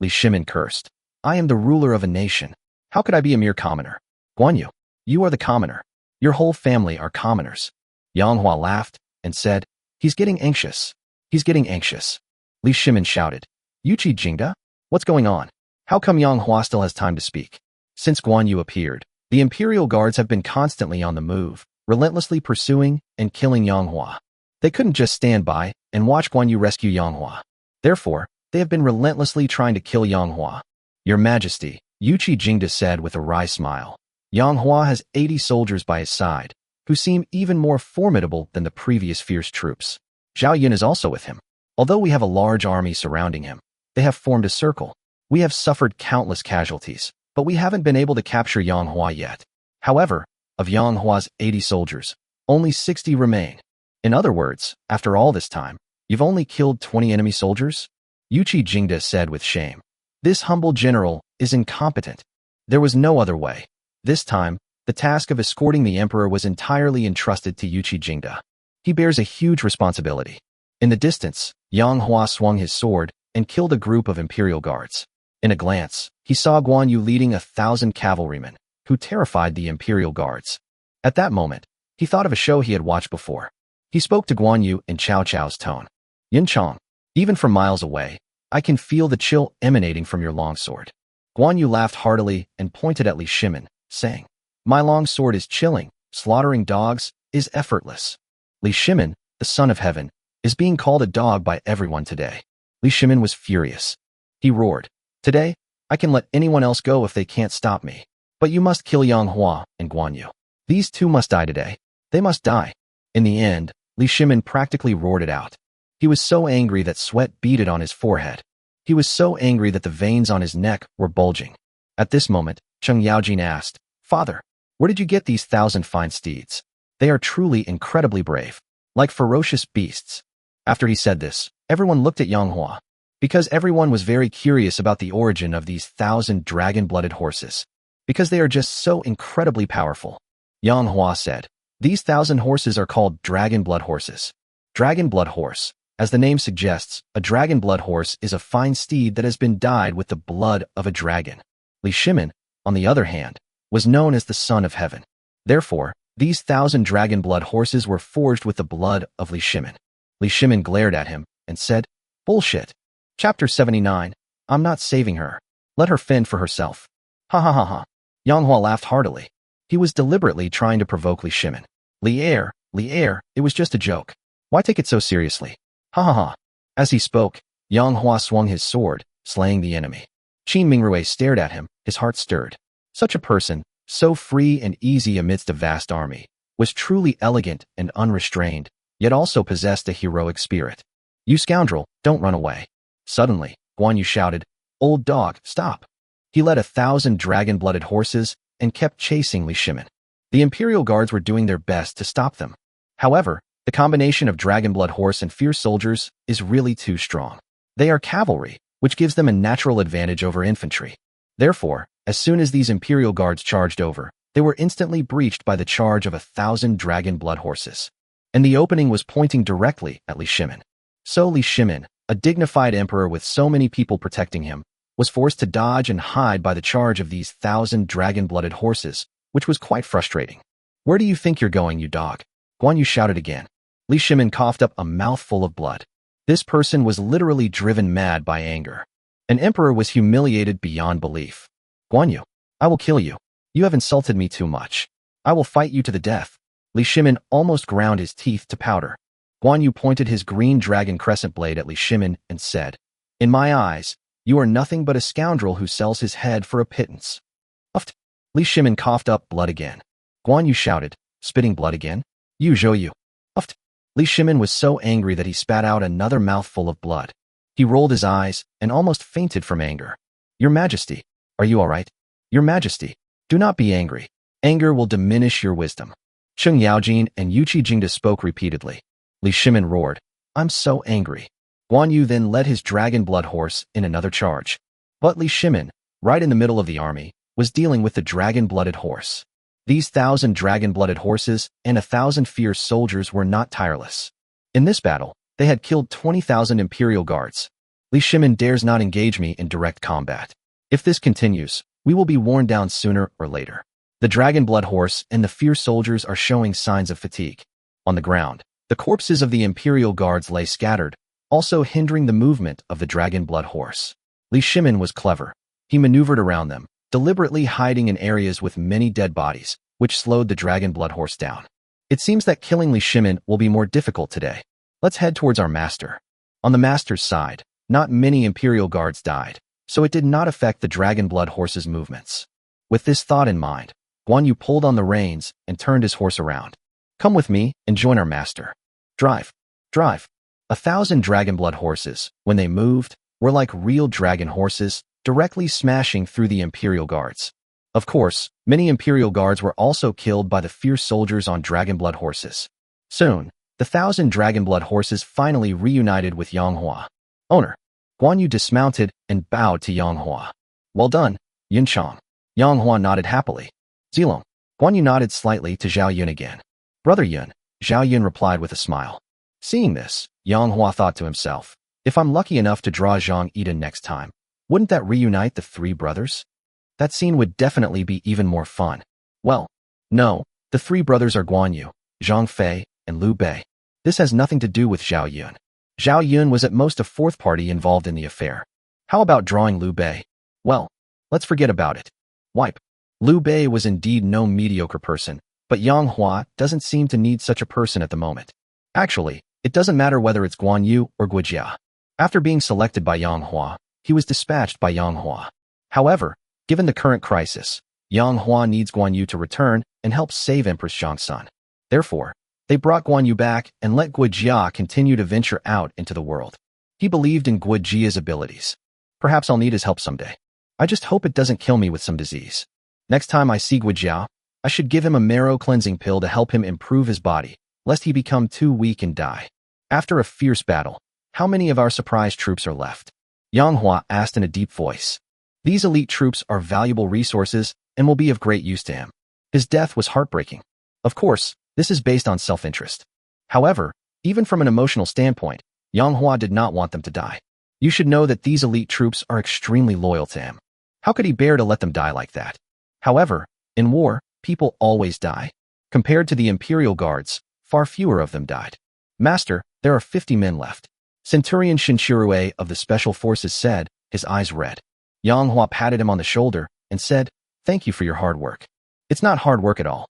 Li Shimin cursed. I am the ruler of a nation. How could I be a mere commoner? Guan Yu, you are the commoner. Your whole family are commoners. Yang Hua laughed and said, He's getting anxious. He's getting anxious. Li Shimin shouted, Yuqi Jingda? What's going on? How come Yang Hua still has time to speak? Since Guan Yu appeared, the Imperial Guards have been constantly on the move, relentlessly pursuing and killing Yang Hua. They couldn't just stand by and watch Guan Yu rescue Yang Hua. Therefore, they have been relentlessly trying to kill Yang Hua. Your Majesty, Yuqi Jingda said with a wry smile. Yang Hua has 80 soldiers by his side, who seem even more formidable than the previous fierce troops. Zhao Yun is also with him. Although we have a large army surrounding him, they have formed a circle. We have suffered countless casualties, but we haven't been able to capture Yang Hua yet. However, of Yang Hua's 80 soldiers, only 60 remain. In other words, after all this time, you've only killed 20 enemy soldiers? Yuqi Jingda said with shame. This humble general is incompetent. There was no other way. This time, the task of escorting the emperor was entirely entrusted to Yuqi Jingda. He bears a huge responsibility. In the distance, Yang Hua swung his sword and killed a group of Imperial Guards. In a glance, he saw Guan Yu leading 1,000 cavalrymen, who terrified the Imperial Guards. At that moment, he thought of a show he had watched before. He spoke to Guan Yu in Cao Cao's tone. Yin Chong, even from miles away, I can feel the chill emanating from your longsword. Guan Yu laughed heartily and pointed at Li Shimin, saying, My longsword is chilling, slaughtering dogs is effortless. Li Shimin, the son of heaven, is being called a dog by everyone today. Li Shimin was furious. He roared, Today, I can let anyone else go if they can't stop me. But you must kill Yang Hua and Guan Yu. These two must die today. They must die. In the end, Li Shimin practically roared it out. He was so angry that sweat beaded on his forehead. He was so angry that the veins on his neck were bulging. At this moment, Cheng Yaojin asked, Father, where did you get these 1,000 fine steeds? They are truly incredibly brave, like ferocious beasts. After he said this, everyone looked at Yang Hua, because everyone was very curious about the origin of these 1,000 dragon-blooded horses, because they are just so incredibly powerful. Yang Hua said, These 1,000 horses are called dragon blood horses. Dragon blood horse. As the name suggests, a dragon blood horse is a fine steed that has been dyed with the blood of a dragon. Li Shimin, on the other hand, was known as the son of heaven. Therefore, these 1,000 dragon blood horses were forged with the blood of Li Shimin. Li Shimin glared at him and said, Bullshit. Chapter 79. I'm not saving her. Let her fend for herself. Ha ha ha ha. Yang Hua laughed heartily. He was deliberately trying to provoke Li Shimin. Li Er, it was just a joke. Why take it so seriously? Ha ha ha. As he spoke, Yang Hua swung his sword, slaying the enemy. Qin Mingrui stared at him, his heart stirred. Such a person, so free and easy amidst a vast army, was truly elegant and unrestrained, yet also possessed a heroic spirit. You scoundrel, don't run away. Suddenly, Guan Yu shouted, Old dog, stop. He led 1,000 dragon-blooded horses and kept chasing Li Shimin. The Imperial Guards were doing their best to stop them. However, the combination of Dragonblood Horse and fierce soldiers is really too strong. They are cavalry, which gives them a natural advantage over infantry. Therefore, as soon as these Imperial Guards charged over, they were instantly breached by the charge of 1,000 Dragonblood Horses. And the opening was pointing directly at Li Shimin. So Li Shimin, a dignified emperor with so many people protecting him, was forced to dodge and hide by the charge of these 1,000 dragon-blooded horses, which was quite frustrating. "Where do you think you're going, you dog?" Guan Yu shouted again. Li Shimin coughed up a mouthful of blood. This person was literally driven mad by anger. An emperor was humiliated beyond belief. "Guan Yu, I will kill you. You have insulted me too much. I will fight you to the death." Li Shimin almost ground his teeth to powder. Guan Yu pointed his green dragon crescent blade at Li Shimin and said, "In my eyes, you are nothing but a scoundrel who sells his head for a pittance." Uft. Li Shimin coughed up blood again. Guan Yu shouted, spitting blood again, "You zhou you." Uft. Li Shimin was so angry that he spat out another mouthful of blood. He rolled his eyes and almost fainted from anger. "Your Majesty, are you all right? Your Majesty, do not be angry. Anger will diminish your wisdom." Cheng Yaojin and Yuqi Jingda spoke repeatedly. Li Shimin roared, "I'm so angry." Guan Yu then led his dragon blood horse in another charge. But Li Shimin, right in the middle of the army, was dealing with the dragon-blooded horse. These 1,000 dragon-blooded horses and 1,000 fierce soldiers were not tireless. In this battle, they had killed 20,000 Imperial Guards. Li Shimin dares not engage me in direct combat. If this continues, we will be worn down sooner or later. The dragon-blood horse and the fierce soldiers are showing signs of fatigue. On the ground, the corpses of the Imperial Guards lay scattered, also hindering the movement of the dragon-blood horse. Li Shimin was clever. He maneuvered around them, deliberately hiding in areas with many dead bodies, which slowed the dragon-blood horse down. It seems that killing Li Shimin will be more difficult today. Let's head towards our master. On the master's side, not many Imperial Guards died, so it did not affect the dragon-blood horse's movements. With this thought in mind, Guan Yu pulled on the reins and turned his horse around. "Come with me and join our master. Drive, drive." 1,000 dragon-blood horses, when they moved, were like real dragon horses, directly smashing through the Imperial Guards. Of course, many Imperial Guards were also killed by the fierce soldiers on dragon-blood horses. Soon, the 1,000 dragon-blood horses finally reunited with Yang Hua. "Owner." Guan Yu dismounted and bowed to Yang Hua. "Well done, Yun Chang." Yang Hua nodded happily. "Zilong." Guan Yu nodded slightly to Zhao Yun again. "Brother Yun," Zhao Yun replied with a smile. Seeing this, Yang Hua thought to himself, if I'm lucky enough to draw Zhang Eden next time, wouldn't that reunite the three brothers? That scene would definitely be even more fun. Well, no, the three brothers are Guan Yu, Zhang Fei, and Liu Bei. This has nothing to do with Zhao Yun. Zhao Yun was at most a fourth party involved in the affair. How about drawing Liu Bei? Well, let's forget about it. Wipe. Liu Bei was indeed no mediocre person, but Yang Hua doesn't seem to need such a person at the moment. Actually, it doesn't matter whether it's Guan Yu or Guijia. After being selected by Yang Hua, he was dispatched by Yang Hua. However, given the current crisis, Yang Hua needs Guan Yu to return and help save Empress Zhang's son. Therefore, they brought Guan Yu back and let Guijia continue to venture out into the world. He believed in Guijia's abilities. Perhaps I'll need his help someday. I just hope it doesn't kill me with some disease. Next time I see Guijia, I should give him a marrow cleansing pill to help him improve his body, lest he become too weak and die. After a fierce battle, how many of our surprise troops are left? Yang Hua asked in a deep voice. These elite troops are valuable resources and will be of great use to him. His death was heartbreaking. Of course, this is based on self-interest. However, even from an emotional standpoint, Yang Hua did not want them to die. You should know that these elite troops are extremely loyal to him. How could he bear to let them die like that? However, in war, people always die. Compared to the Imperial Guards, far fewer of them died. Master, there are 50 men left. Centurion Shinchirue of the Special Forces said, his eyes red. Yang Hua patted him on the shoulder and said, "Thank you for your hard work." "It's not hard work at all."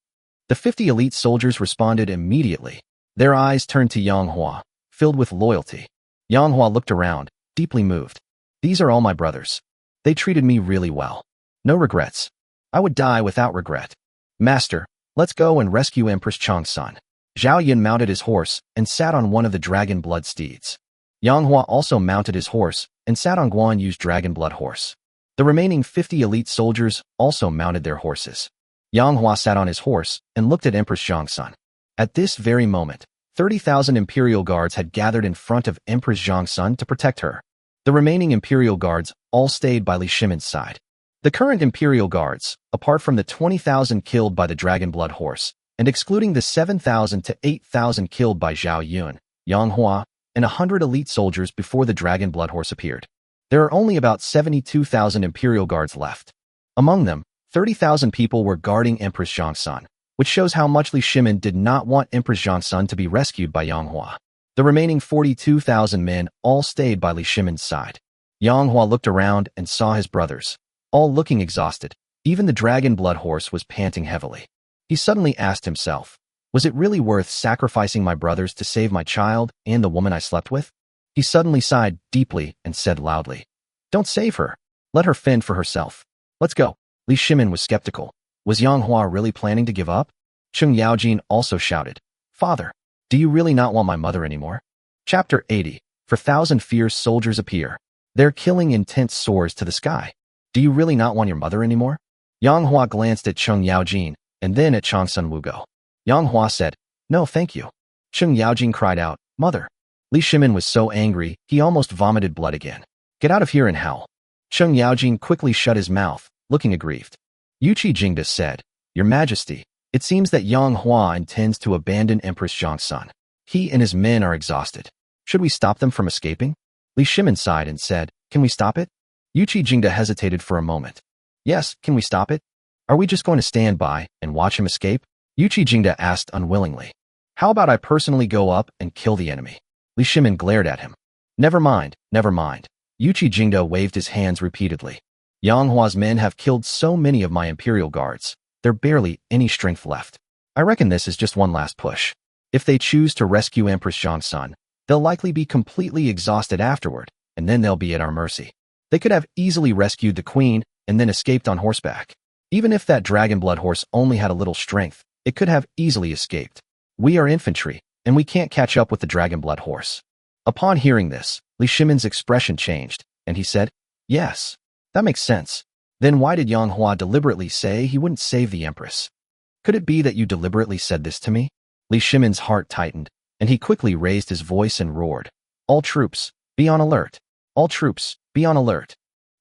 The 50 elite soldiers responded immediately. Their eyes turned to Yang Hua, filled with loyalty. Yang Hua looked around, deeply moved. "These are all my brothers. They treated me really well. No regrets. I would die without regret. Master, let's go and rescue Empress Chang's son." Zhao Yun mounted his horse and sat on one of the dragon blood steeds. Yang Hua also mounted his horse and sat on Guan Yu's dragon blood horse. The remaining 50 elite soldiers also mounted their horses. Yang Hua sat on his horse and looked at Empress Zhang Sun. At this very moment, 30,000 imperial guards had gathered in front of Empress Zhang Sun to protect her. The remaining imperial guards all stayed by Li Shimin's side. The current imperial guards, apart from the 20,000 killed by the Dragon Blood Horse, and excluding the 7,000 to 8,000 killed by Zhao Yun, Yang Hua, and 100 elite soldiers before the Dragon Blood Horse appeared. There are only about 72,000 imperial guards left. Among them, 30,000 people were guarding Empress Zhang Sun, which shows how much Li Shimin did not want Empress Zhang Sun to be rescued by Yang Hua. The remaining 42,000 men all stayed by Li Shimin's side. Yang Hua looked around and saw his brothers, all looking exhausted. Even the Dragon Blood Horse was panting heavily. He suddenly asked himself, was it really worth sacrificing my brothers to save my child and the woman I slept with? He suddenly sighed deeply and said loudly, don't save her. Let her fend for herself. Let's go. Li Shimin was skeptical. Was Yang Hua really planning to give up? Cheng Yaojin also shouted, Father, do you really not want my mother anymore? Chapter 80. For 1,000 fierce soldiers appear. They're killing intense soars to the sky. Do you really not want your mother anymore? Yang Hua glanced at Cheng Yaojin and then at Chang Sun Wugo. Yang Hua said, no, thank you. Cheng Yaojin cried out, Mother. Li Shimin was so angry, he almost vomited blood again. Get out of here and howl. Cheng Yaojin quickly shut his mouth, looking aggrieved. Yuqi Jingda said, Your Majesty, it seems that Yang Hua intends to abandon Empress Zhang Sun. He and his men are exhausted. Should we stop them from escaping? Li Shimin sighed and said, Can we stop it? Yuqi Jingda hesitated for a moment. Yes, can we stop it? Are we just going to stand by and watch him escape? Yuqi Jingda asked unwillingly. How about I personally go up and kill the enemy? Li Shimin glared at him. Never mind, never mind. Yuqi Jingda waved his hands repeatedly. Yang Hua's men have killed so many of my imperial guards. There's barely any strength left. I reckon this is just one last push. If they choose to rescue Empress Zhang Sun, they'll likely be completely exhausted afterward, and then they'll be at our mercy. They could have easily rescued the queen and then escaped on horseback. Even if that Dragon Blood Horse only had a little strength, it could have easily escaped. We are infantry, and we can't catch up with the Dragon Blood Horse. Upon hearing this, Li Shimin's expression changed, and he said, Yes, that makes sense. Then why did Yang Hua deliberately say he wouldn't save the Empress? Could it be that you deliberately said this to me? Li Shimin's heart tightened, and he quickly raised his voice and roared, All troops, be on alert. All troops, be on alert.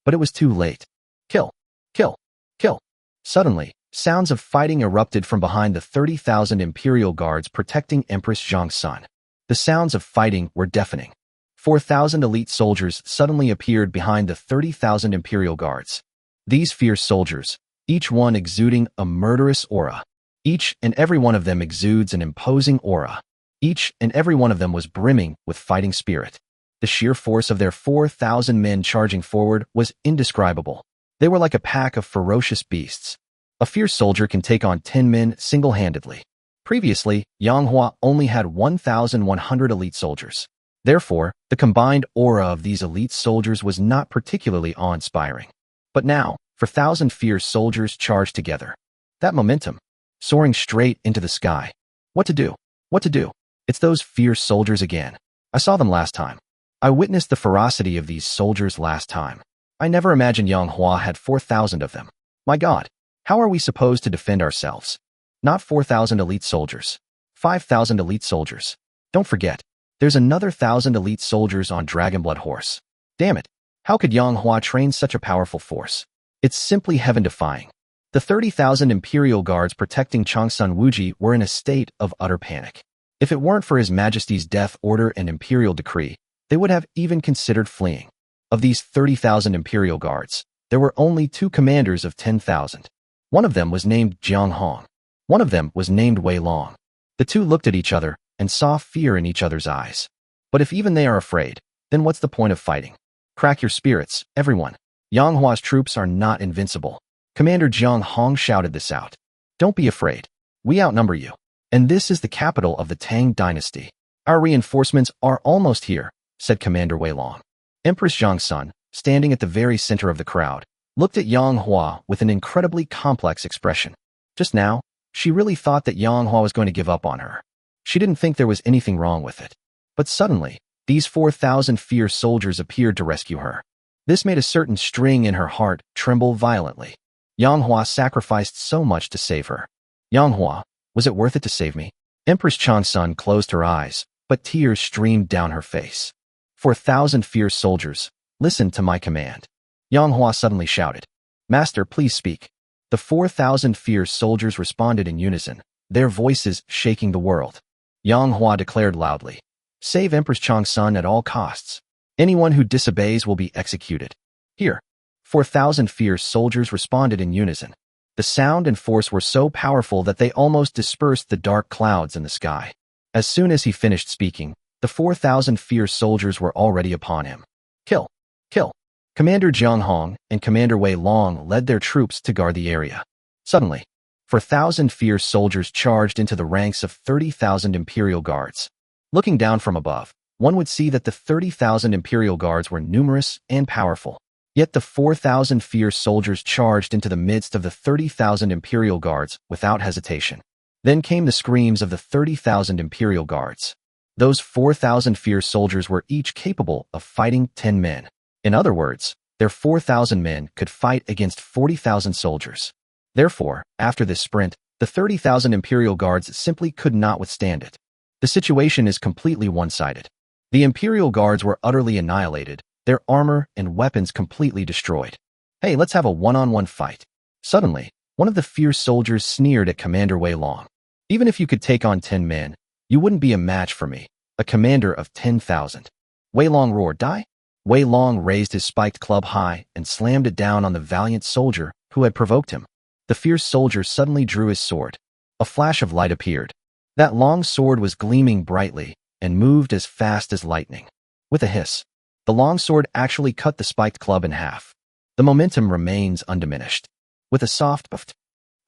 But it was too late. Kill, kill, kill. Suddenly, sounds of fighting erupted from behind the 30,000 imperial guards protecting Empress Zhang Sun. The sounds of fighting were deafening. 4,000 elite soldiers suddenly appeared behind the 30,000 imperial guards. These fierce soldiers, each one exuding a murderous aura. Each and every one of them exudes an imposing aura. Each and every one of them was brimming with fighting spirit. The sheer force of their 4,000 men charging forward was indescribable. They were like a pack of ferocious beasts. A fierce soldier can take on 10 men single-handedly. Previously, Yang Hua only had 1,100 elite soldiers. Therefore, the combined aura of these elite soldiers was not particularly awe-inspiring. But now, 4,000 fierce soldiers charged together. That momentum, soaring straight into the sky. What to do? What to do? It's those fierce soldiers again. I saw them last time. I witnessed the ferocity of these soldiers last time. I never imagined Yang Hua had 4,000 of them. My God, how are we supposed to defend ourselves? Not 4,000 elite soldiers. 5,000 elite soldiers. Don't forget, there's another 1,000 elite soldiers on Dragon Blood Horse. Damn it, how could Yang Hua train such a powerful force? It's simply heaven-defying. The 30,000 imperial guards protecting Changsun Wuji were in a state of utter panic. If it weren't for His Majesty's death order and imperial decree, they would have even considered fleeing. Of these 30,000 imperial guards, there were only 2 commanders of 10,000. One of them was named Jiang Hong. One of them was named Wei Long. The two looked at each other and saw fear in each other's eyes. But if even they are afraid, then what's the point of fighting? Crack your spirits, everyone. Yang Hua's troops are not invincible. Commander Jiang Hong shouted this out. Don't be afraid. We outnumber you. And this is the capital of the Tang dynasty. Our reinforcements are almost here, said Commander Wei Long. Empress Zhang Sun, standing at the very center of the crowd, looked at Yang Hua with an incredibly complex expression. Just now, she really thought that Yang Hua was going to give up on her. She didn't think there was anything wrong with it. But suddenly, these 4,000 fierce soldiers appeared to rescue her. This made a certain string in her heart tremble violently. Yang Hua sacrificed so much to save her. Yang Hua, was it worth it to save me? Empress Changsun closed her eyes, but tears streamed down her face. 4,000 fierce soldiers, listen to my command. Yang Hua suddenly shouted. Master, please speak. The 4,000 fierce soldiers responded in unison, their voices shaking the world. Yang Hua declared loudly, save Empress Changsun at all costs. Anyone who disobeys will be executed. Here. 4,000 fierce soldiers responded in unison. The sound and force were so powerful that they almost dispersed the dark clouds in the sky. As soon as he finished speaking, the 4,000 fierce soldiers were already upon him. Kill! Kill! Commander Jiang Hong and Commander Wei Long led their troops to guard the area. Suddenly, 4,000 fierce soldiers charged into the ranks of 30,000 Imperial Guards. Looking down from above, one would see that the 30,000 Imperial Guards were numerous and powerful. Yet the 4,000 fierce soldiers charged into the midst of the 30,000 Imperial Guards without hesitation. Then came the screams of the 30,000 Imperial Guards. Those 4,000 fierce soldiers were each capable of fighting 10 men. In other words, their 4,000 men could fight against 40,000 soldiers. Therefore, after this sprint, the 30,000 Imperial Guards simply could not withstand it. The situation is completely one-sided. The Imperial Guards were utterly annihilated, their armor and weapons completely destroyed. Hey, let's have a one-on-one fight. Suddenly, one of the fierce soldiers sneered at Commander Wei Long. Even if you could take on 10 men, you wouldn't be a match for me, a commander of 10,000. Wei Long roared, die? Wei Long raised his spiked club high and slammed it down on the valiant soldier who had provoked him. The fierce soldier suddenly drew his sword. A flash of light appeared. That long sword was gleaming brightly and moved as fast as lightning. With a hiss, the long sword actually cut the spiked club in half. The momentum remains undiminished. With a soft puff,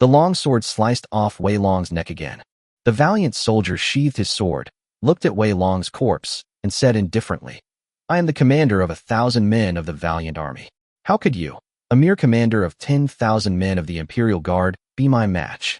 the long sword sliced off Wei Long's neck again. The valiant soldier sheathed his sword, looked at Wei Long's corpse, and said indifferently, I am the commander of 1,000 men of the valiant army. How could you, a mere commander of 10,000 men of the Imperial Guard, be my match?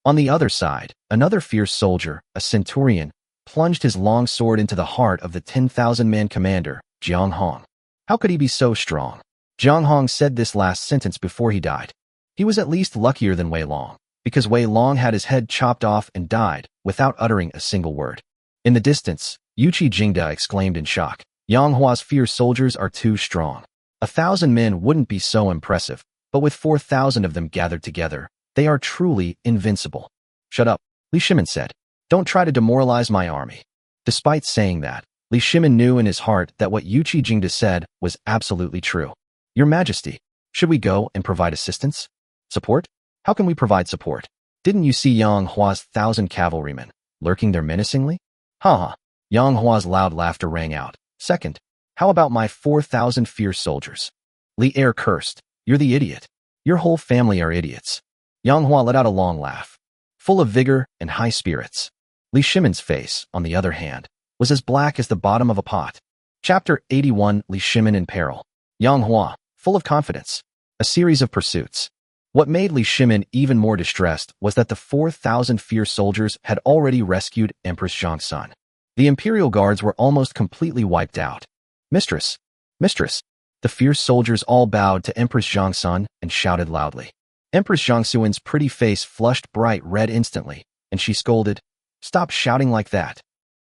On the other side, another fierce soldier, a centurion, plunged his long sword into the heart of the 10,000-man commander, Jiang Hong. How could he be so strong? Jiang Hong said this last sentence before he died. He was at least luckier than Wei Long, because Wei Long had his head chopped off and died without uttering a single word. In the distance, Yuqi Jingda exclaimed in shock, Yang Hua's fierce soldiers are too strong. 1,000 men wouldn't be so impressive, but with 4,000 of them gathered together, they are truly invincible. Shut up, Li Shimin said. Don't try to demoralize my army. Despite saying that, Li Shimin knew in his heart that what Yuqi Jingda said was absolutely true. Your Majesty, should we go and provide assistance? Support? How can we provide support? Didn't you see Yang Hua's 1,000 cavalrymen lurking there menacingly? Ha ha. Yang Hua's loud laughter rang out. Second, how about my 4,000 fierce soldiers? Li Er cursed. You're the idiot. Your whole family are idiots. Yang Hua let out a long laugh, full of vigor and high spirits. Li Shimin's face, on the other hand, was as black as the bottom of a pot. Chapter 81, Li Shimin in Peril. Yang Hua, full of confidence. A series of pursuits. What made Li Shimin even more distressed was that the 4,000 fierce soldiers had already rescued Empress Changsun. The Imperial Guards were almost completely wiped out. Mistress! Mistress! The fierce soldiers all bowed to Empress Changsun and shouted loudly. Empress Zhangsuan's pretty face flushed bright red instantly, and she scolded, Stop shouting like that.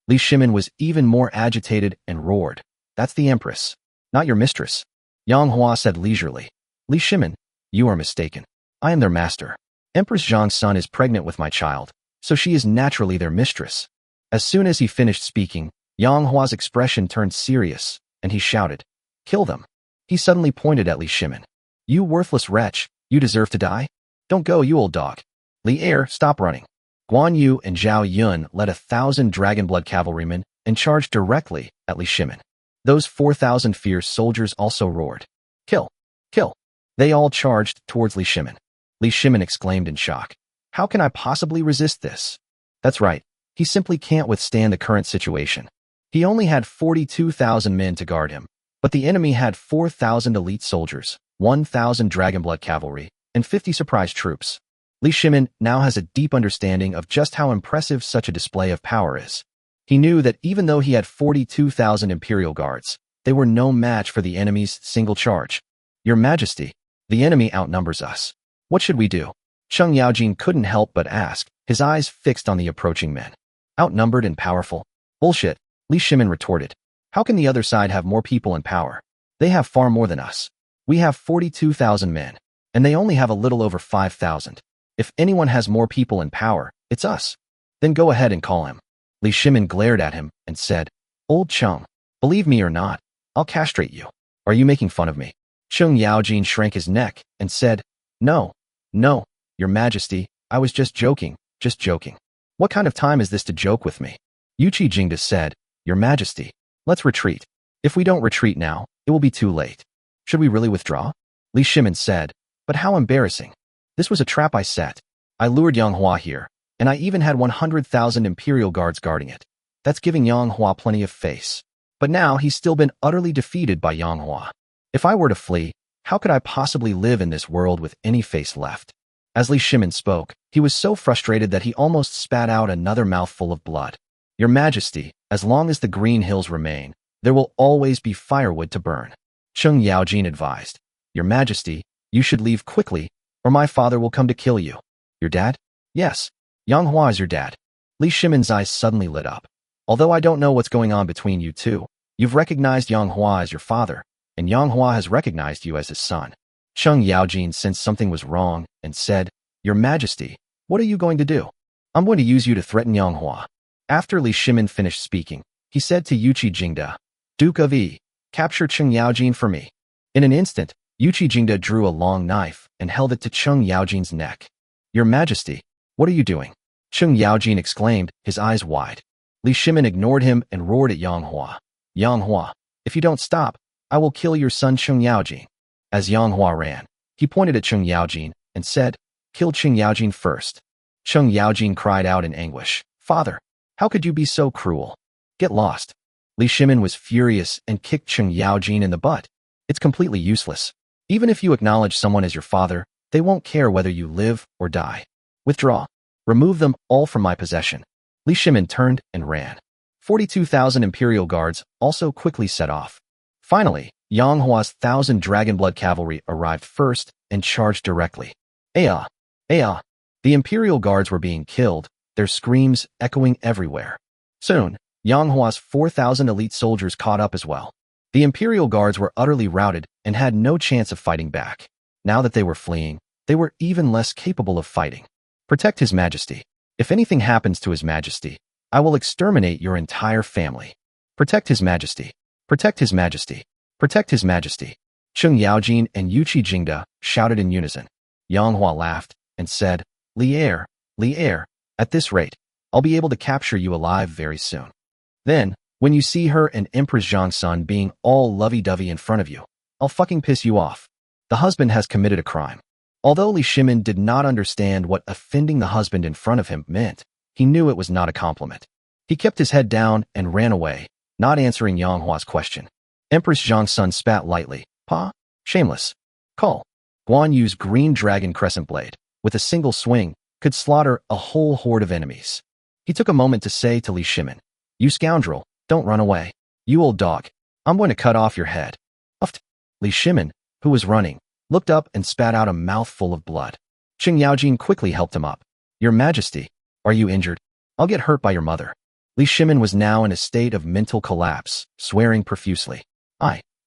Li Shimin was even more agitated and roared, That's the Empress, not your mistress. Yang Hua said leisurely, Li Shimin, you are mistaken. I am their master. Empress Zhangsun is pregnant with my child, so she is naturally their mistress. As soon as he finished speaking, Yang Hua's expression turned serious, and he shouted, Kill them. He suddenly pointed at Li Shimin. You worthless wretch, you deserve to die? Don't go, you old dog. Li Er, stop running. Guan Yu and Zhao Yun led 1,000 dragonblood cavalrymen and charged directly at Li Shimin. Those 4,000 fierce soldiers also roared, Kill! Kill! They all charged towards Li Shimin. Li Shimin exclaimed in shock, How can I possibly resist this? That's right, he simply can't withstand the current situation. He only had 42,000 men to guard him, but the enemy had 4,000 elite soldiers, 1,000 dragonblood cavalry, and 50 surprise troops. Li Shimin now has a deep understanding of just how impressive such a display of power is. He knew that even though he had 42,000 Imperial Guards, they were no match for the enemy's single charge. Your Majesty, The enemy outnumbers us. What should we do? Cheng Yaojin couldn't help but ask, his eyes fixed on the approaching men. Outnumbered and powerful? Bullshit, Li Shimin retorted. How can the other side have more people and power? They have far more than us. We have 42,000 men, and they only have a little over 5,000. If anyone has more people and power, it's us. Then go ahead and call him. Li Shimin glared at him and said, Old Cheng, believe me or not, I'll castrate you. Are you making fun of me? Cheng Yaojin shrank his neck and said, No, Your Majesty, I was just joking. What kind of time is this to joke with me? Yuqi Jingda said, Your Majesty, let's retreat. If we don't retreat now, it will be too late. Should we really withdraw? Li Shimin said, But how embarrassing. This was a trap I set. I lured Yang Hua here, and I even had 100,000 Imperial Guards guarding it. That's giving Yang Hua plenty of face. But now he's still been utterly defeated by Yang Hua. If I were to flee, how could I possibly live in this world with any face left? As Li Shimin spoke, he was so frustrated that he almost spat out another mouthful of blood. Your Majesty, as long as the Green Hills remain, there will always be firewood to burn. Cheng Yaojin advised. Your Majesty, you should leave quickly, or my father will come to kill you. Your dad? Yes. Yang Hua is your dad. Li Shimin's eyes suddenly lit up. Although I don't know what's going on between you two, you've recognized Yang Hua as your father, and Yang Hua has recognized you as his son. Cheng Yaojin sensed something was wrong and said, Your Majesty, what are you going to do? I'm going to use you to threaten Yang Hua. After Li Shimin finished speaking, he said to Yuqi Jingda, Duke of Yi, capture Cheng Yaojin for me. In an instant, Yuqi Jingda drew a long knife and held it to Cheng Yaojin's neck. Your Majesty, what are you doing? Cheng Yaojin exclaimed, his eyes wide. Li Shimin ignored him and roared at Yang Hua. Yang Hua, if you don't stop, I will kill your son Cheng Yaojin. As Yang Hua ran, he pointed at Cheng Yaojin and said, Kill Cheng Yaojin first. Cheng Yaojin cried out in anguish, Father, how could you be so cruel? Get lost. Li Shimin was furious and kicked Cheng Yaojin in the butt. It's completely useless. Even if you acknowledge someone as your father, they won't care whether you live or die. Withdraw. Remove them all from my possession. Li Shimin turned and ran. 42,000 Imperial Guards also quickly set off. Finally, Yang Hua's 1,000 Dragonblood cavalry arrived first and charged directly. Aya! Aya! The Imperial Guards were being killed, their screams echoing everywhere. Soon, Yang Hua's 4,000 elite soldiers caught up as well. The Imperial Guards were utterly routed and had no chance of fighting back. Now that they were fleeing, they were even less capable of fighting. Protect His Majesty. If anything happens to His Majesty, I will exterminate your entire family. Protect His Majesty. Protect His Majesty. Protect His Majesty. Cheng Yaojin and Yuqi Jingda shouted in unison. Yang Hua laughed and said, Li Er, at this rate, I'll be able to capture you alive very soon. Then, when you see her and Empress Zhang's son being all lovey-dovey in front of you, I'll fucking piss you off. The husband has committed a crime. Although Li Shimin did not understand what offending the husband in front of him meant, he knew it was not a compliment. He kept his head down and ran away, not answering Yang Hua's question. Empress Zhang's son spat lightly. Pa? Shameless. Call. Guan Yu's green dragon crescent blade, with a single swing, could slaughter a whole horde of enemies. He took a moment to say to Li Shimin, You scoundrel, don't run away. You old dog, I'm going to cut off your head. Uft. Li Shimin, who was running, looked up and spat out a mouthful of blood. Cheng Yaojin quickly helped him up. Your Majesty, are you injured? I'll get hurt by your mother. Li Shimin was now in a state of mental collapse, swearing profusely.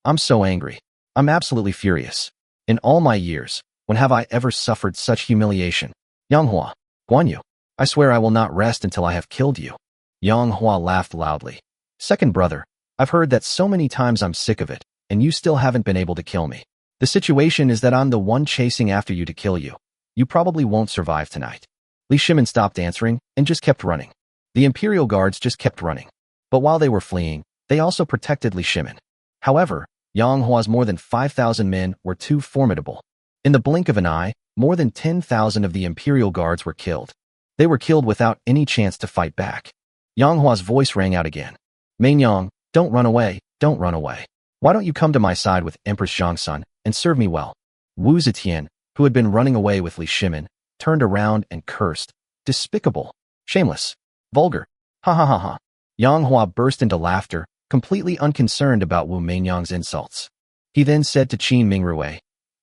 I'm so angry. I'm absolutely furious. In all my years, when have I ever suffered such humiliation? Yang Hua, Guan Yu, I swear I will not rest until I have killed you. Yang Hua laughed loudly. Second brother, I've heard that so many times I'm sick of it, and you still haven't been able to kill me. The situation is that I'm the one chasing after you to kill you. You probably won't survive tonight. Li Shimin stopped answering and just kept running. The Imperial Guards just kept running. But while they were fleeing, they also protected Li Shimin. However, Yang Hua's more than 5,000 men were too formidable. In the blink of an eye, more than 10,000 of the Imperial Guards were killed. They were killed without any chance to fight back. Yang Hua's voice rang out again. Mainyang, don't run away, don't run away. Why don't you come to my side with Empress Zhang's son and serve me well? Wu Zetian, who had been running away with Li Shimin, turned around and cursed. Despicable. Shameless. Vulgar. Ha ha ha ha. Yang Hua burst into laughter, completely unconcerned about Wu Mainyang's insults. He then said to Qin Mingrui,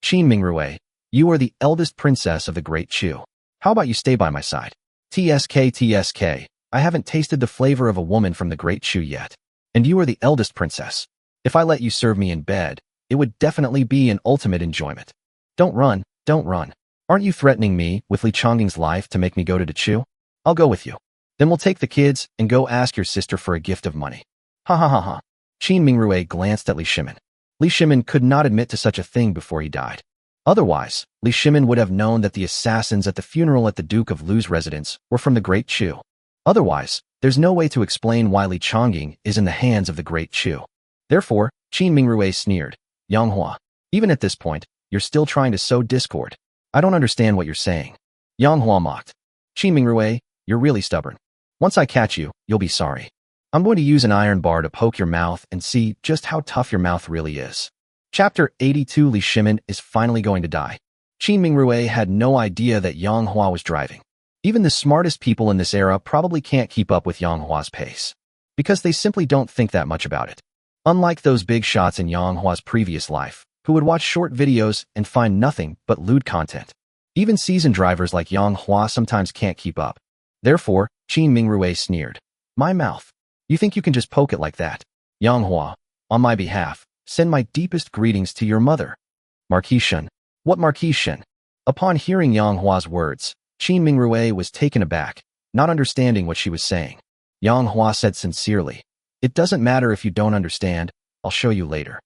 Qin Mingrui, you are the eldest princess of the Great Chu. How about you stay by my side? TSK, I haven't tasted the flavor of a woman from the Great Chu yet. And you are the eldest princess. If I let you serve me in bed, it would definitely be an ultimate enjoyment. Don't run, don't run. Aren't you threatening me with Li Chongying's life to make me go to the Chu? I'll go with you. Then we'll take the kids and go ask your sister for a gift of money. Ha ha ha ha. Qin Mingrui glanced at Li Shimin. Li Shimin could not admit to such a thing before he died. Otherwise, Li Shimin would have known that the assassins at the funeral at the Duke of Lu's residence were from the Great Chu. Otherwise, there's no way to explain why Li Chongying is in the hands of the Great Chu. Therefore, Qin Mingrui sneered, Yang Hua, even at this point, you're still trying to sow discord. I don't understand what you're saying. Yang Hua mocked. Qin Mingrui, you're really stubborn. Once I catch you, you'll be sorry. I'm going to use an iron bar to poke your mouth and see just how tough your mouth really is. Chapter 82 Li Shimin is finally going to die. Qin Mingrui had no idea that Yang Hua was driving. Even the smartest people in this era probably can't keep up with Yang Hua's pace, because they simply don't think that much about it. Unlike those big shots in Yang Hua's previous life, who would watch short videos and find nothing but lewd content. Even seasoned drivers like Yang Hua sometimes can't keep up. Therefore, Qin Mingrui sneered. My mouth. You think you can just poke it like that? Yang Hua, on my behalf, send my deepest greetings to your mother. Marquis Shen. What Marquis Shen? Upon hearing Yang Hua's words, Qin Mingrui was taken aback, not understanding what she was saying. Yang Hua said sincerely, it doesn't matter if you don't understand, I'll show you later.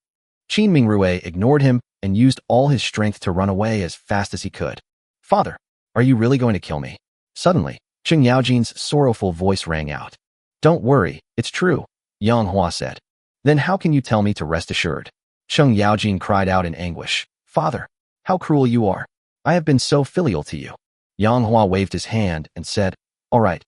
Qin Mingrui ignored him and used all his strength to run away as fast as he could. Father, are you really going to kill me? Suddenly, Cheng Yaojin's sorrowful voice rang out. Don't worry, it's true, Yang Hua said. Then how can you tell me to rest assured? Cheng Yaojin cried out in anguish. Father, how cruel you are. I have been so filial to you. Yang Hua waved his hand and said, all right,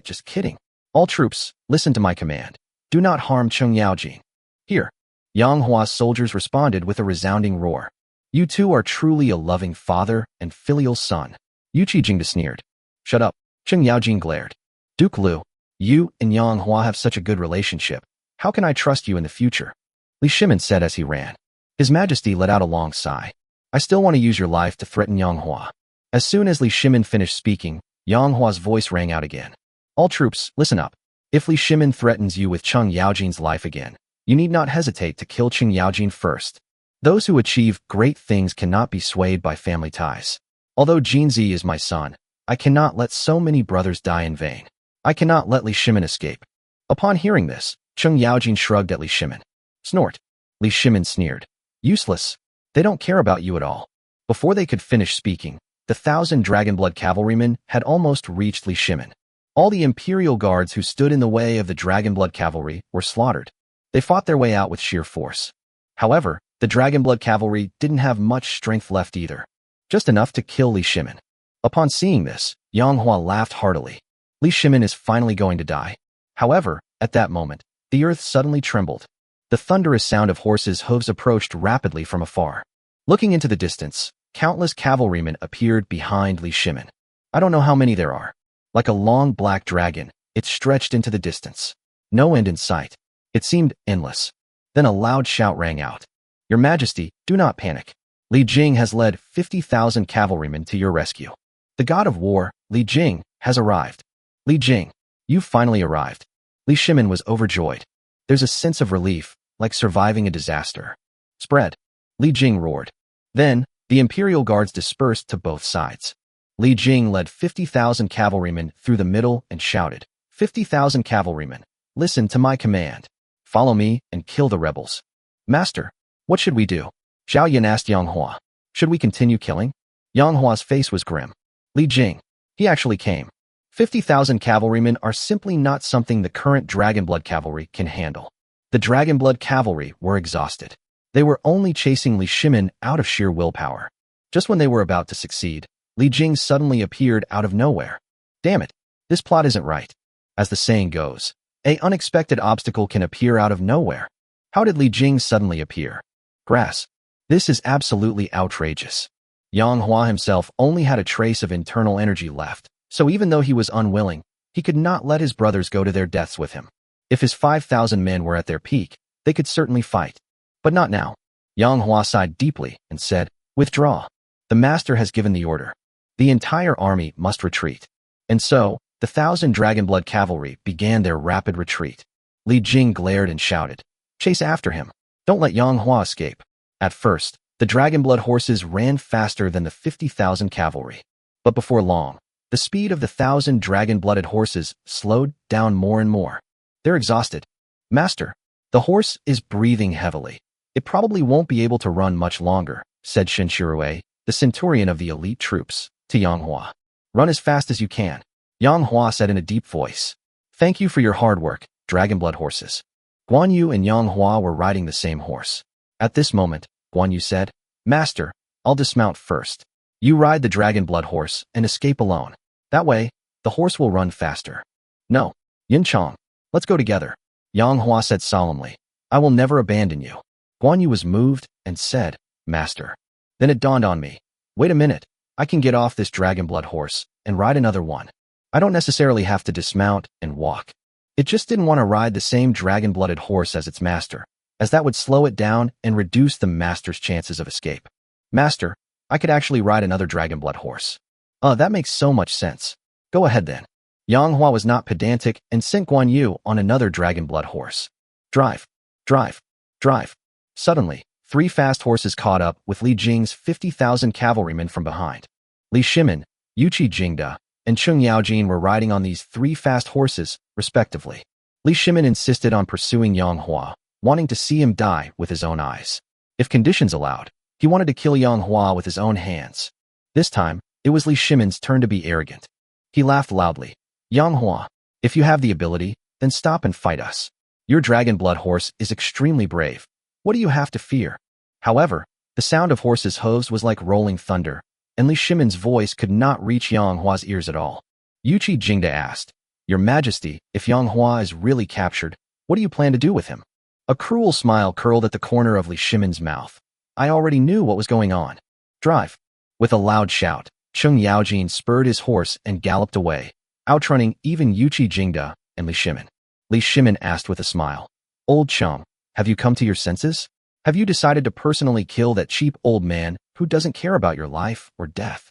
just kidding. All troops, listen to my command. Do not harm Cheng Yaojin. Here. Yang Hua's soldiers responded with a resounding roar. You two are truly a loving father and filial son. Yu Qijing sneered. Shut up. Cheng Yaojin glared. Duke Lu, you and Yang Hua have such a good relationship. How can I trust you in the future? Li Shimin said as he ran. His Majesty let out a long sigh. I still want to use your life to threaten Yang Hua. As soon as Li Shimin finished speaking, Yang Hua's voice rang out again. All troops, listen up. If Li Shimin threatens you with Cheng Yaojin's life again, you need not hesitate to kill Cheng Yaojin first. Those who achieve great things cannot be swayed by family ties. Although Jinzi is my son, I cannot let so many brothers die in vain. I cannot let Li Shimin escape. Upon hearing this, Cheng Yaojin shrugged at Li Shimin. Snort. Li Shimin sneered. Useless. They don't care about you at all. Before they could finish speaking, the 1,000 Dragonblood cavalrymen had almost reached Li Shimin. All the Imperial guards who stood in the way of the Dragonblood cavalry were slaughtered. They fought their way out with sheer force. However, the Dragonblood cavalry didn't have much strength left either. Just enough to kill Li Shimin. Upon seeing this, Yang Hua laughed heartily. Li Shimin is finally going to die. However, at that moment, the earth suddenly trembled. The thunderous sound of horses' hooves approached rapidly from afar. Looking into the distance, countless cavalrymen appeared behind Li Shimin. I don't know how many there are. Like a long black dragon, it stretched into the distance. No end in sight. It seemed endless. Then a loud shout rang out. Your Majesty, do not panic. Li Jing has led 50,000 cavalrymen to your rescue. The god of war, Li Jing, has arrived. Li Jing, you've finally arrived. Li Shimin was overjoyed. There's a sense of relief, like surviving a disaster. Spread. Li Jing roared. Then, the Imperial guards dispersed to both sides. Li Jing led 50,000 cavalrymen through the middle and shouted, 50,000 cavalrymen, listen to my command. Follow me and kill the rebels. Master, what should we do? Zhao Yan asked Yang Hua. Should we continue killing? Yang Hua's face was grim. Li Jing, he actually came. 50,000 cavalrymen are simply not something the current Dragonblood cavalry can handle. The Dragonblood cavalry were exhausted. They were only chasing Li Shimin out of sheer willpower. Just when they were about to succeed, Li Jing suddenly appeared out of nowhere. Damn it, this plot isn't right. As the saying goes, an unexpected obstacle can appear out of nowhere. How did Li Jing suddenly appear? Grass. This is absolutely outrageous. Yang Hua himself only had a trace of internal energy left, so even though he was unwilling, he could not let his brothers go to their deaths with him. If his 5,000 men were at their peak, they could certainly fight. But not now. Yang Hua sighed deeply and said, Withdraw. The master has given the order. The entire army must retreat. And so, the 1,000 Dragonblood cavalry began their rapid retreat. Li Jing glared and shouted, "Chase after him. Don't let Yang Hua escape." At first, the Dragonblood horses ran faster than the 50,000 cavalry. But before long, the speed of the 1,000 dragon-blooded horses slowed down more and more. They're exhausted. "Master, the horse is breathing heavily. It probably won't be able to run much longer," said Shenshirue, the centurion of the elite troops, to Yang Hua. "Run as fast as you can," Yang Hua said in a deep voice. "Thank you for your hard work, Dragonblood horses." Guan Yu and Yang Hua were riding the same horse. At this moment, Guan Yu said, "Master, I'll dismount first. You ride the Dragonblood horse and escape alone. That way, the horse will run faster." "No, Yin Chong, let's go together," Yang Hua said solemnly. "I will never abandon you." Guan Yu was moved and said, "Master." Then it dawned on me. Wait a minute, I can get off this Dragonblood horse and ride another one. I don't necessarily have to dismount and walk. It just didn't want to ride the same dragon-blooded horse as its master, as that would slow it down and reduce the master's chances of escape. "Master, I could actually ride another Dragonblood horse." That makes so much sense. Go ahead then." Yang Hua was not pedantic and sent Guan Yu on another Dragonblood horse. Drive, drive, drive. Suddenly, 3 fast horses caught up with Li Jing's 50,000 cavalrymen from behind. Li Shimin, Yuqi Jingda, and Cheng Yaojin were riding on these 3 fast horses, respectively. Li Shimin insisted on pursuing Yang Hua, wanting to see him die with his own eyes. If conditions allowed, he wanted to kill Yang Hua with his own hands. This time, it was Li Shimin's turn to be arrogant. He laughed loudly. "Yang Hua, if you have the ability, then stop and fight us. Your Dragonblood horse is extremely brave. What do you have to fear?" However, the sound of horses' hooves was like rolling thunder, and Li Shimin's voice could not reach Yang Hua's ears at all. Yuqi Jingda asked, "Your Majesty, if Yang Hua is really captured, what do you plan to do with him?" A cruel smile curled at the corner of Li Shimin's mouth. I already knew what was going on. "Drive." With a loud shout, Cheng Yaojin spurred his horse and galloped away, outrunning even Yuqi Jingda and Li Shimin. Li Shimin asked with a smile, "Old Cheng, have you come to your senses? Have you decided to personally kill that cheap old man who doesn't care about your life or death?"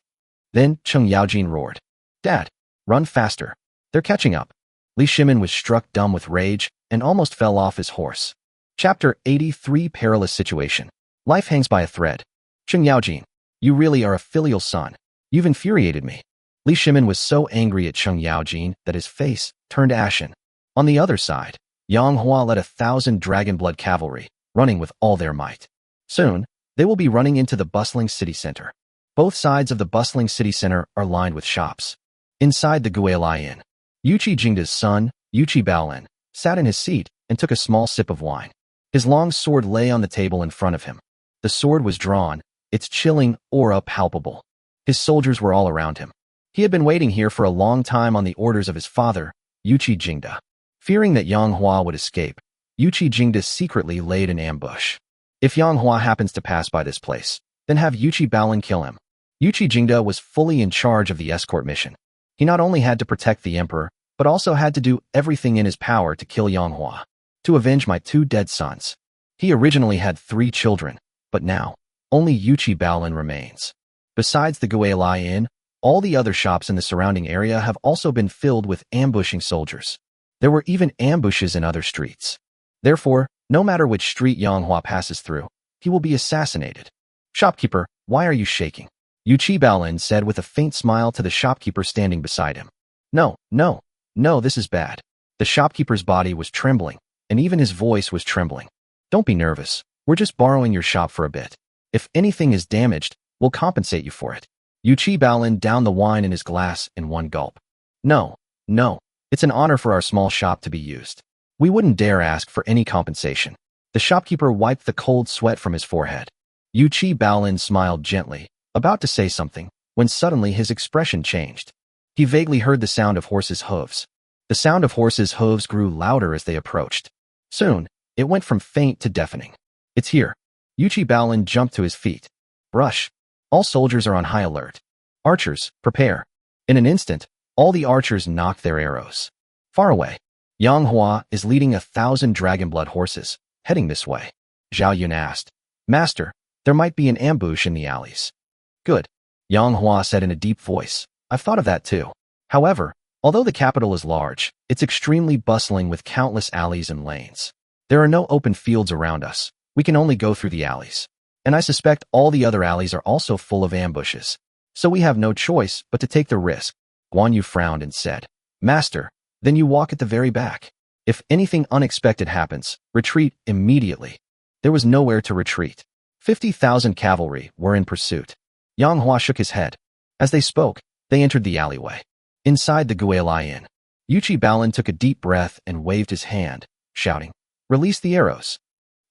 Then Cheng Yaojin roared, "Dad, run faster. They're catching up." Li Shimin was struck dumb with rage and almost fell off his horse. Chapter 83 Perilous Situation. Life hangs by a thread. "Cheng Yaojin, you really are a filial son. You've infuriated me." Li Shimin was so angry at Cheng Yaojin that his face turned ashen. On the other side, Yang Hua led 1,000 Dragonblood cavalry, running with all their might. Soon, they will be running into the bustling city center. Both sides of the bustling city center are lined with shops. Inside the Guilai Inn, Yuqi Jingda's son, Yuqi Baolin, sat in his seat and took a small sip of wine. His long sword lay on the table in front of him. The sword was drawn, its chilling aura palpable. His soldiers were all around him. He had been waiting here for a long time on the orders of his father, Yuqi Jingda. Fearing that Yang Hua would escape, Yuqi Jingda secretly laid an ambush. If Yang Hua happens to pass by this place, then have Yuqi Baolin kill him. Yuqi Jingda was fully in charge of the escort mission. He not only had to protect the emperor, but also had to do everything in his power to kill Yang Hua, to avenge my 2 dead sons. He originally had 3 children, but now, only Yuqi Baolin remains. Besides the Guilai Inn, all the other shops in the surrounding area have also been filled with ambushing soldiers. There were even ambushes in other streets. Therefore, no matter which street Yang Hua passes through, he will be assassinated. "Shopkeeper, why are you shaking?" Yuqi Baolin said with a faint smile to the shopkeeper standing beside him. No, this is bad." The shopkeeper's body was trembling, and even his voice was trembling. "Don't be nervous. We're just borrowing your shop for a bit. If anything is damaged, we'll compensate you for it." Yuqi Baolin downed the wine in his glass in one gulp. No, it's an honor for our small shop to be used. We wouldn't dare ask for any compensation." The shopkeeper wiped the cold sweat from his forehead. Yuqi Baolin smiled gently, about to say something, when suddenly his expression changed. He vaguely heard the sound of horses' hooves. The sound of horses' hooves grew louder as they approached. Soon, it went from faint to deafening. "It's here." Yuqi Baolin jumped to his feet. "Brush. All soldiers are on high alert. Archers, prepare." In an instant, all the archers knocked their arrows. Far away, Yang Hua is leading 1,000 Dragonblood horses, heading this way. Zhao Yun asked, "Master, There might be an ambush in the alleys. Good, Yang Hua said in a deep voice. I've thought of that too. However, although the capital is large, it's extremely bustling with countless alleys and lanes. There are no open fields around us. We can only go through the alleys. And I suspect all the other alleys are also full of ambushes. So we have no choice but to take the risk. Guan Yu frowned and said, Master, then you walk at the very back. If anything unexpected happens, retreat immediately. There was nowhere to retreat. 50,000 cavalry were in pursuit. Yang Hua shook his head. As they spoke, they entered the alleyway. Inside the Guilai Inn, Yuchi Balan took a deep breath and waved his hand, shouting, Release the arrows.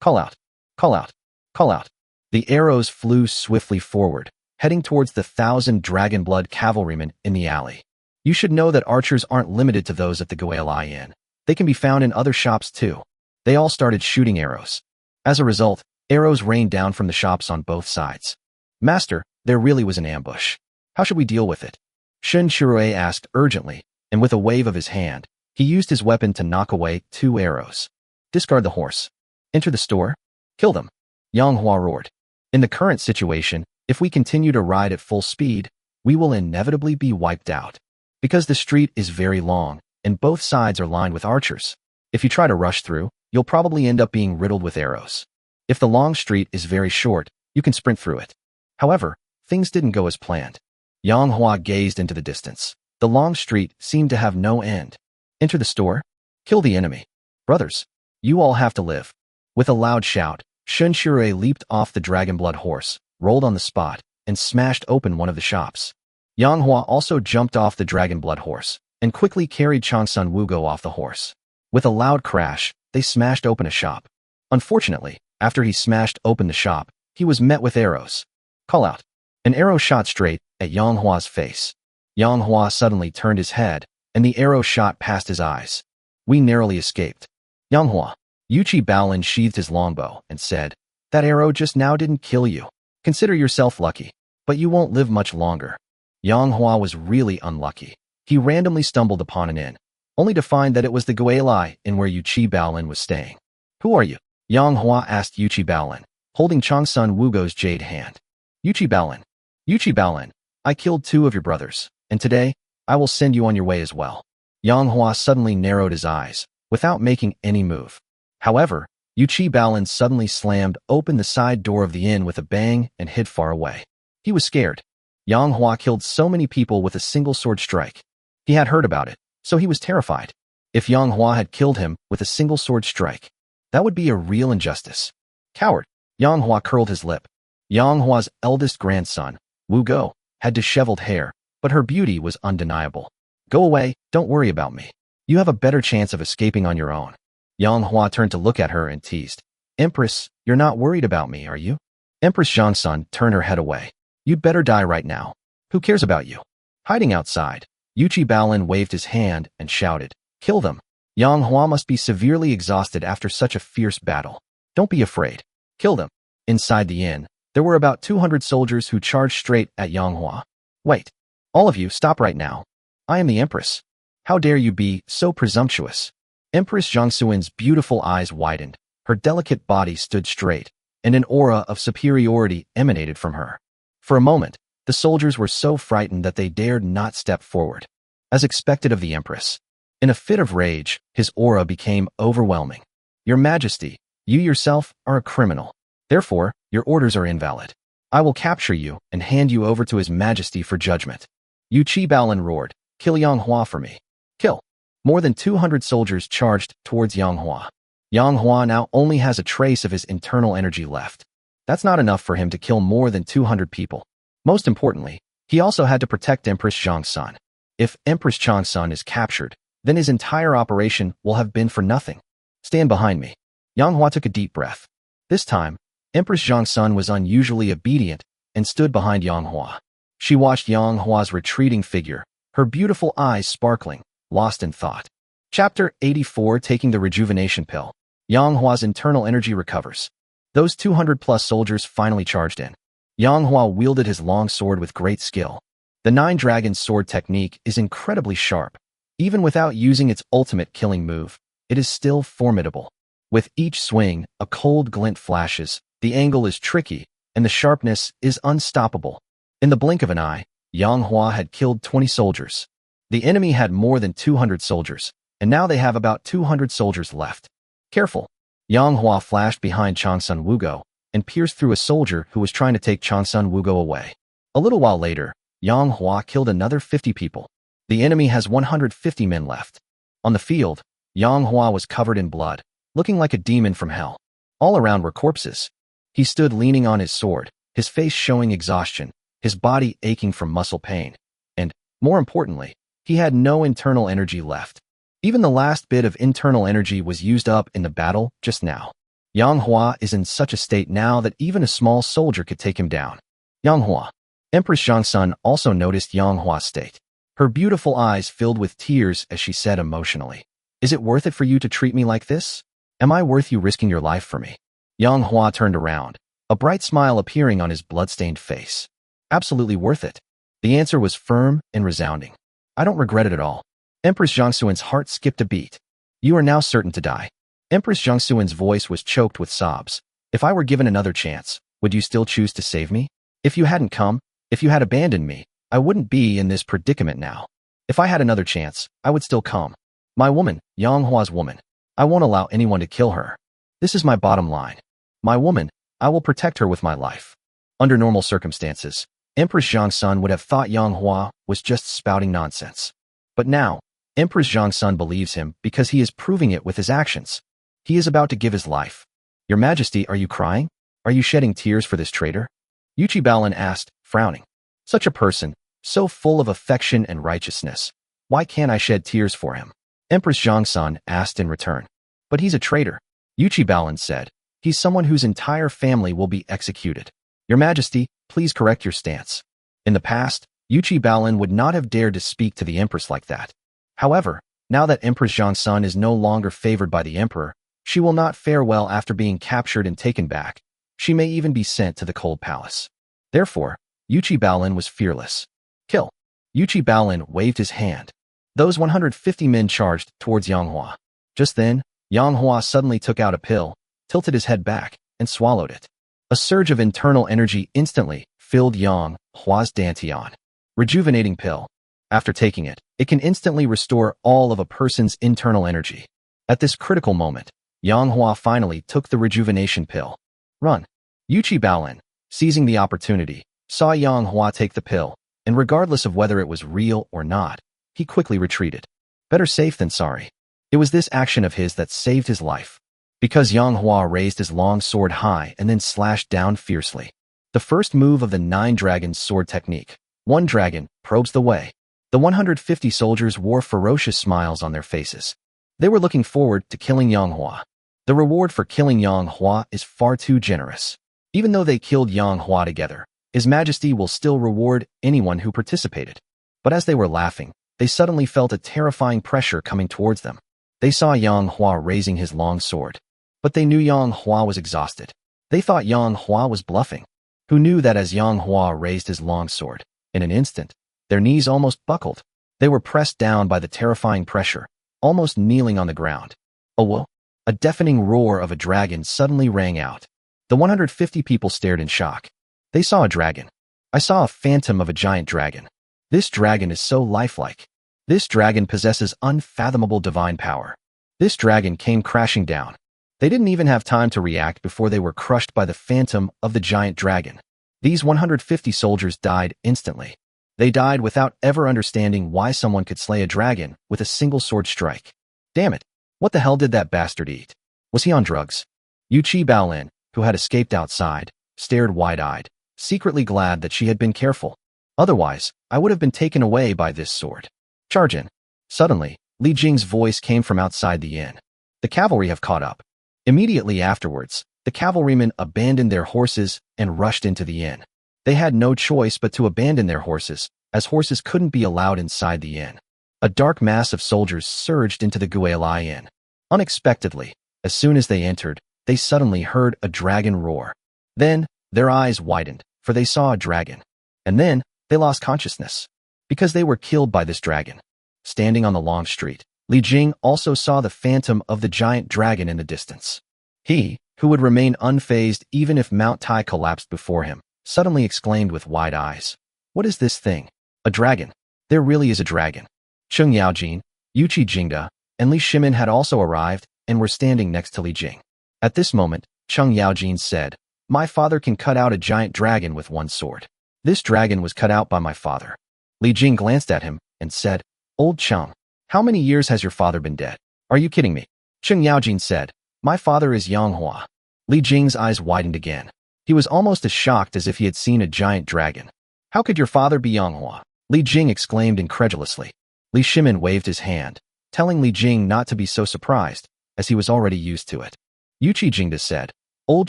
Call out, call out, call out. The arrows flew swiftly forward, heading towards the 1,000 dragon blood cavalrymen in the alley. You should know that archers aren't limited to those at the Guilai Inn. They can be found in other shops too. They all started shooting arrows. As a result, arrows rained down from the shops on both sides. Master, there really was an ambush. How should we deal with it? Shen Shirue asked urgently, and with a wave of his hand, he used his weapon to knock away 2 arrows. Discard the horse. Enter the store. Kill them. Yang Hua roared. In the current situation, if we continue to ride at full speed, we will inevitably be wiped out. Because the street is very long, and both sides are lined with archers. If you try to rush through, you'll probably end up being riddled with arrows. If the long street is very short, you can sprint through it. However, things didn't go as planned. Yang Hua gazed into the distance. The long street seemed to have no end. Enter the store. Kill the enemy. Brothers, you all have to live. With a loud shout, Shen Shirue leaped off the dragon blood horse, rolled on the spot, and smashed open one of the shops. Yang Hua also jumped off the dragon blood horse and quickly carried Changsun Wugo off the horse. With a loud crash, they smashed open a shop. Unfortunately, after he smashed open the shop, he was met with arrows. Call out. An arrow shot straight at Yang Hua's face. Yang Hua suddenly turned his head, and the arrow shot past his eyes. We narrowly escaped. Yang Hua. Yuchi Baolin sheathed his longbow and said, That arrow just now didn't kill you. Consider yourself lucky, but you won't live much longer. Yang Hua was really unlucky. He randomly stumbled upon an inn, only to find that it was the Guilai Inn where Yuchi Baolin was staying. Who are you? Yang Hua asked Yuchi Baolin, holding Changsun Wugo's jade hand. Yuchi Baolin. Yuchi Baolin, I killed 2 of your brothers, and today, I will send you on your way as well. Yang Hua suddenly narrowed his eyes, without making any move. However, Yuchi Baolin suddenly slammed open the side door of the inn with a bang and hid far away. He was scared. Yang Hua killed so many people with a single sword strike. He had heard about it, so he was terrified. If Yang Hua had killed him with a single sword strike, that would be a real injustice. Coward. Yang Hua curled his lip. Yang Hua's eldest grandson, Wu Go, had disheveled hair, but her beauty was undeniable. Go away, don't worry about me. You have a better chance of escaping on your own. Yang Hua turned to look at her and teased. Empress, you're not worried about me, are you? Empress Zhangsun turned her head away. You'd better die right now. Who cares about you? Hiding outside, Yuchi Baolin waved his hand and shouted, Kill them. Yang Hua must be severely exhausted after such a fierce battle. Don't be afraid. Kill them. Inside the inn, there were about 200 soldiers who charged straight at Yang Hua. Wait. All of you, stop right now. I am the Empress. How dare you be so presumptuous? Empress Zhangsuin's beautiful eyes widened, her delicate body stood straight, and an aura of superiority emanated from her. For a moment, the soldiers were so frightened that they dared not step forward. As expected of the Empress, in a fit of rage, his aura became overwhelming. Your Majesty, you yourself are a criminal. Therefore, your orders are invalid. I will capture you and hand you over to His Majesty for judgment. Yuchi Baolin roared, Kill Yang Hua for me. Kill. More than 200 soldiers charged towards Yang Hua. Yang Hua now only has a trace of his internal energy left. That's not enough for him to kill more than 200 people. Most importantly, he also had to protect Empress Zhangsun. If Empress Changsun is captured, then his entire operation will have been for nothing. Stand behind me. Yang Hua took a deep breath. This time, Empress Zhangsun was unusually obedient and stood behind Yang Hua. She watched Yang Hua's retreating figure, her beautiful eyes sparkling, lost in thought. Chapter 84 Taking the Rejuvenation Pill. Yang Hua's internal energy recovers. Those 200-plus soldiers finally charged in. Yang Hua wielded his long sword with great skill. The Nine Dragons sword technique is incredibly sharp. Even without using its ultimate killing move, it is still formidable. With each swing, a cold glint flashes, the angle is tricky, and the sharpness is unstoppable. In the blink of an eye, Yang Hua had killed 20 soldiers. The enemy had more than 200 soldiers, and now they have about 200 soldiers left. Careful! Yang Hua flashed behind Changsun Wugo and pierced through a soldier who was trying to take Changsun Wugo away. A little while later, Yang Hua killed another 50 people. The enemy has 150 men left. On the field, Yang Hua was covered in blood, looking like a demon from hell. All around were corpses. He stood leaning on his sword, his face showing exhaustion, his body aching from muscle pain. And, more importantly, he had no internal energy left. Even the last bit of internal energy was used up in the battle just now. Yang Hua is in such a state now that even a small soldier could take him down. Yang Hua. Empress Zhangsun also noticed Yang Hua's state. Her beautiful eyes filled with tears as she said emotionally, "Is it worth it for you to treat me like this? Am I worth you risking your life for me?" Yang Hua turned around, a bright smile appearing on his blood-stained face. "Absolutely worth it." The answer was firm and resounding. "I don't regret it at all." Empress Zhangsun's heart skipped a beat. "You are now certain to die." Empress Zhangsun's voice was choked with sobs. "If I were given another chance, would you still choose to save me? If you hadn't come, if you had abandoned me, I wouldn't be in this predicament now. If I had another chance, I would still come. My woman, Yang Hua's woman. I won't allow anyone to kill her. This is my bottom line. My woman, I will protect her with my life." Under normal circumstances, Empress Zhangsun would have thought Yang Hua was just spouting nonsense. But now, Empress Zhangsun believes him because he is proving it with his actions. He is about to give his life. "Your Majesty, are you crying? Are you shedding tears for this traitor?" Yuchi Baolin asked, frowning. "Such a person, so full of affection and righteousness. Why can't I shed tears for him?" Empress Zhangsun asked in return. "But he's a traitor," Yuchi Baolin said. "He's someone whose entire family will be executed. Your Majesty, please correct your stance." In the past, Yuchi Baolin would not have dared to speak to the Empress like that. However, now that Empress Zhangsun is no longer favored by the Emperor, she will not fare well after being captured and taken back. She may even be sent to the Cold Palace. Therefore, Yuchi Baolin was fearless. "Kill!" Yuchi Baolin waved his hand. Those 150 men charged towards Yang Hua. Just then, Yang Hua suddenly took out a pill, tilted his head back, and swallowed it. A surge of internal energy instantly filled Yang Hua's dantian. Rejuvenating pill. After taking it, it can instantly restore all of a person's internal energy. At this critical moment, Yang Hua finally took the rejuvenation pill. "Run!" Yuchi Baolin, seizing the opportunity, saw Yang Hua take the pill, and regardless of whether it was real or not, he quickly retreated. Better safe than sorry. It was this action of his that saved his life. Because Yang Hua raised his long sword high and then slashed down fiercely. The first move of the 9 Dragons sword technique. One dragon probes the way. The 150 soldiers wore ferocious smiles on their faces. They were looking forward to killing Yang Hua. The reward for killing Yang Hua is far too generous. Even though they killed Yang Hua together, His Majesty will still reward anyone who participated. But as they were laughing, they suddenly felt a terrifying pressure coming towards them. They saw Yang Hua raising his long sword. But they knew Yang Hua was exhausted. They thought Yang Hua was bluffing. Who knew that as Yang Hua raised his long sword, in an instant, their knees almost buckled. They were pressed down by the terrifying pressure, almost kneeling on the ground. Oh, whoa! A deafening roar of a dragon suddenly rang out. The 150 people stared in shock. They saw a dragon. I saw a phantom of a giant dragon. This dragon is so lifelike. This dragon possesses unfathomable divine power. This dragon came crashing down. They didn't even have time to react before they were crushed by the phantom of the giant dragon. These 150 soldiers died instantly. They died without ever understanding why someone could slay a dragon with a single sword strike. Damn it! What the hell did that bastard eat? Was he on drugs? Yuchi Baolin, who had escaped outside, stared wide-eyed, secretly glad that she had been careful. Otherwise, I would have been taken away by this sword. Charge in. Suddenly, Li Jing's voice came from outside the inn. The cavalry have caught up. Immediately afterwards, the cavalrymen abandoned their horses and rushed into the inn. They had no choice but to abandon their horses, as horses couldn't be allowed inside the inn. A dark mass of soldiers surged into the Guilai Inn. Unexpectedly, as soon as they entered, they suddenly heard a dragon roar. Then, their eyes widened, for they saw a dragon. And then, they lost consciousness. Because they were killed by this dragon. Standing on the long street, Li Jing also saw the phantom of the giant dragon in the distance. He, who would remain unfazed even if Mount Tai collapsed before him, suddenly exclaimed with wide eyes. What is this thing? A dragon. There really is a dragon. Cheng Yaojin, Yuqi Jingde, and Li Shimin had also arrived and were standing next to Li Jing. At this moment, Cheng Yaojin said, My father can cut out a giant dragon with one sword. This dragon was cut out by my father. Li Jing glanced at him and said, Old Cheng, how many years has your father been dead? Are you kidding me? Cheng Yaojin said, My father is Yang Hua. Li Jing's eyes widened again. He was almost as shocked as if he had seen a giant dragon. How could your father be Yang Hua? Li Jing exclaimed incredulously. Li Shimin waved his hand, telling Li Jing not to be so surprised, as he was already used to it. Yuqi Jingde said, Old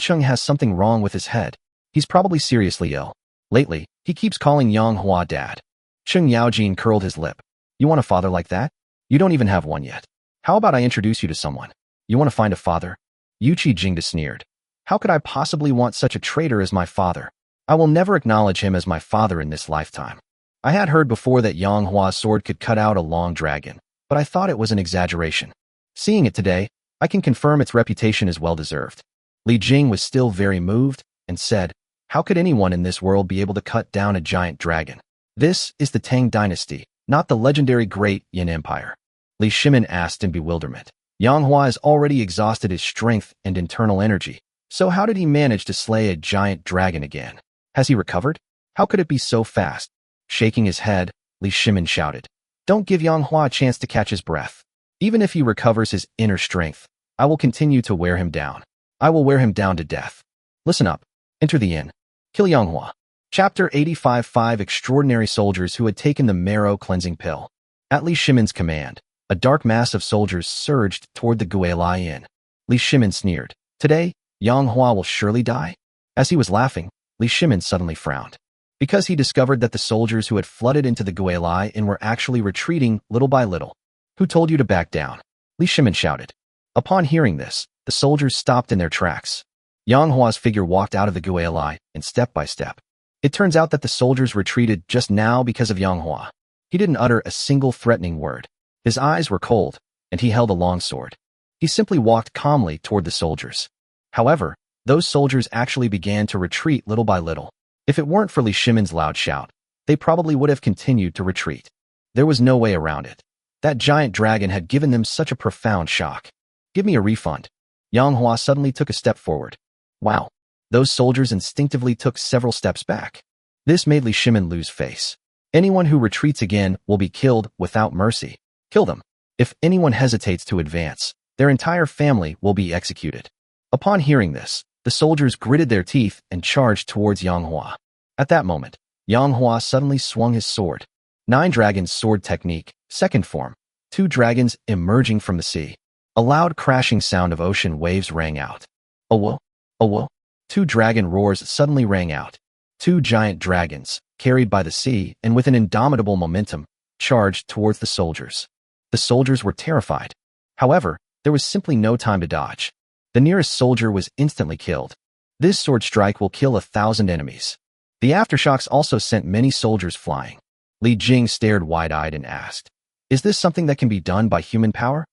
Cheng has something wrong with his head. He's probably seriously ill. Lately, he keeps calling Yang Hua dad. Cheng Yaojin curled his lip. You want a father like that? You don't even have one yet. How about I introduce you to someone? You want to find a father? Yuqi Jingde sneered. How could I possibly want such a traitor as my father? I will never acknowledge him as my father in this lifetime. I had heard before that Yang Hua's sword could cut out a long dragon, but I thought it was an exaggeration. Seeing it today, I can confirm its reputation is well-deserved. Li Jing was still very moved and said, How could anyone in this world be able to cut down a giant dragon? This is the Tang dynasty, not the legendary Great Yin Empire. Li Shimin asked in bewilderment. Yang Hua has already exhausted his strength and internal energy, so how did he manage to slay a giant dragon again? Has he recovered? How could it be so fast? Shaking his head, Li Shimin shouted, Don't give Yang Hua a chance to catch his breath. Even if he recovers his inner strength, I will continue to wear him down. I will wear him down to death. Listen up. Enter the inn. Kill Yang Hua. Chapter 85. 5 extraordinary soldiers who had taken the marrow cleansing pill. At Li Shimin's command, a dark mass of soldiers surged toward the Guilai Inn. Li Shimin sneered. Today, Yang Hua will surely die? As he was laughing, Li Shimin suddenly frowned. Because he discovered that the soldiers who had flooded into the Guilai Inn were actually retreating little by little. Who told you to back down? Li Shimin shouted. Upon hearing this, the soldiers stopped in their tracks. Yang Hua's figure walked out of the Guilai Inn step by step. It turns out that the soldiers retreated just now because of Yang Hua. He didn't utter a single threatening word. His eyes were cold, and he held a long sword. He simply walked calmly toward the soldiers. However, those soldiers actually began to retreat little by little. If it weren't for Li Shimin's loud shout, they probably would have continued to retreat. There was no way around it. That giant dragon had given them such a profound shock. Give me a refund. Yang Hua suddenly took a step forward. Wow. Those soldiers instinctively took several steps back. This made Li Shimin lose face. Anyone who retreats again will be killed without mercy. Kill them. If anyone hesitates to advance, their entire family will be executed. Upon hearing this, the soldiers gritted their teeth and charged towards Yang Hua. At that moment, Yang Hua suddenly swung his sword. 9 Dragons Sword Technique, second form. 2 dragons emerging from the sea. A loud crashing sound of ocean waves rang out. Owo, owo. 2 dragon roars suddenly rang out. 2 giant dragons, carried by the sea and with an indomitable momentum, charged towards the soldiers. The soldiers were terrified. However, there was simply no time to dodge. The nearest soldier was instantly killed. This sword strike will kill 1,000 enemies. The aftershocks also sent many soldiers flying. Li Jing stared wide-eyed and asked, Is this something that can be done by human power?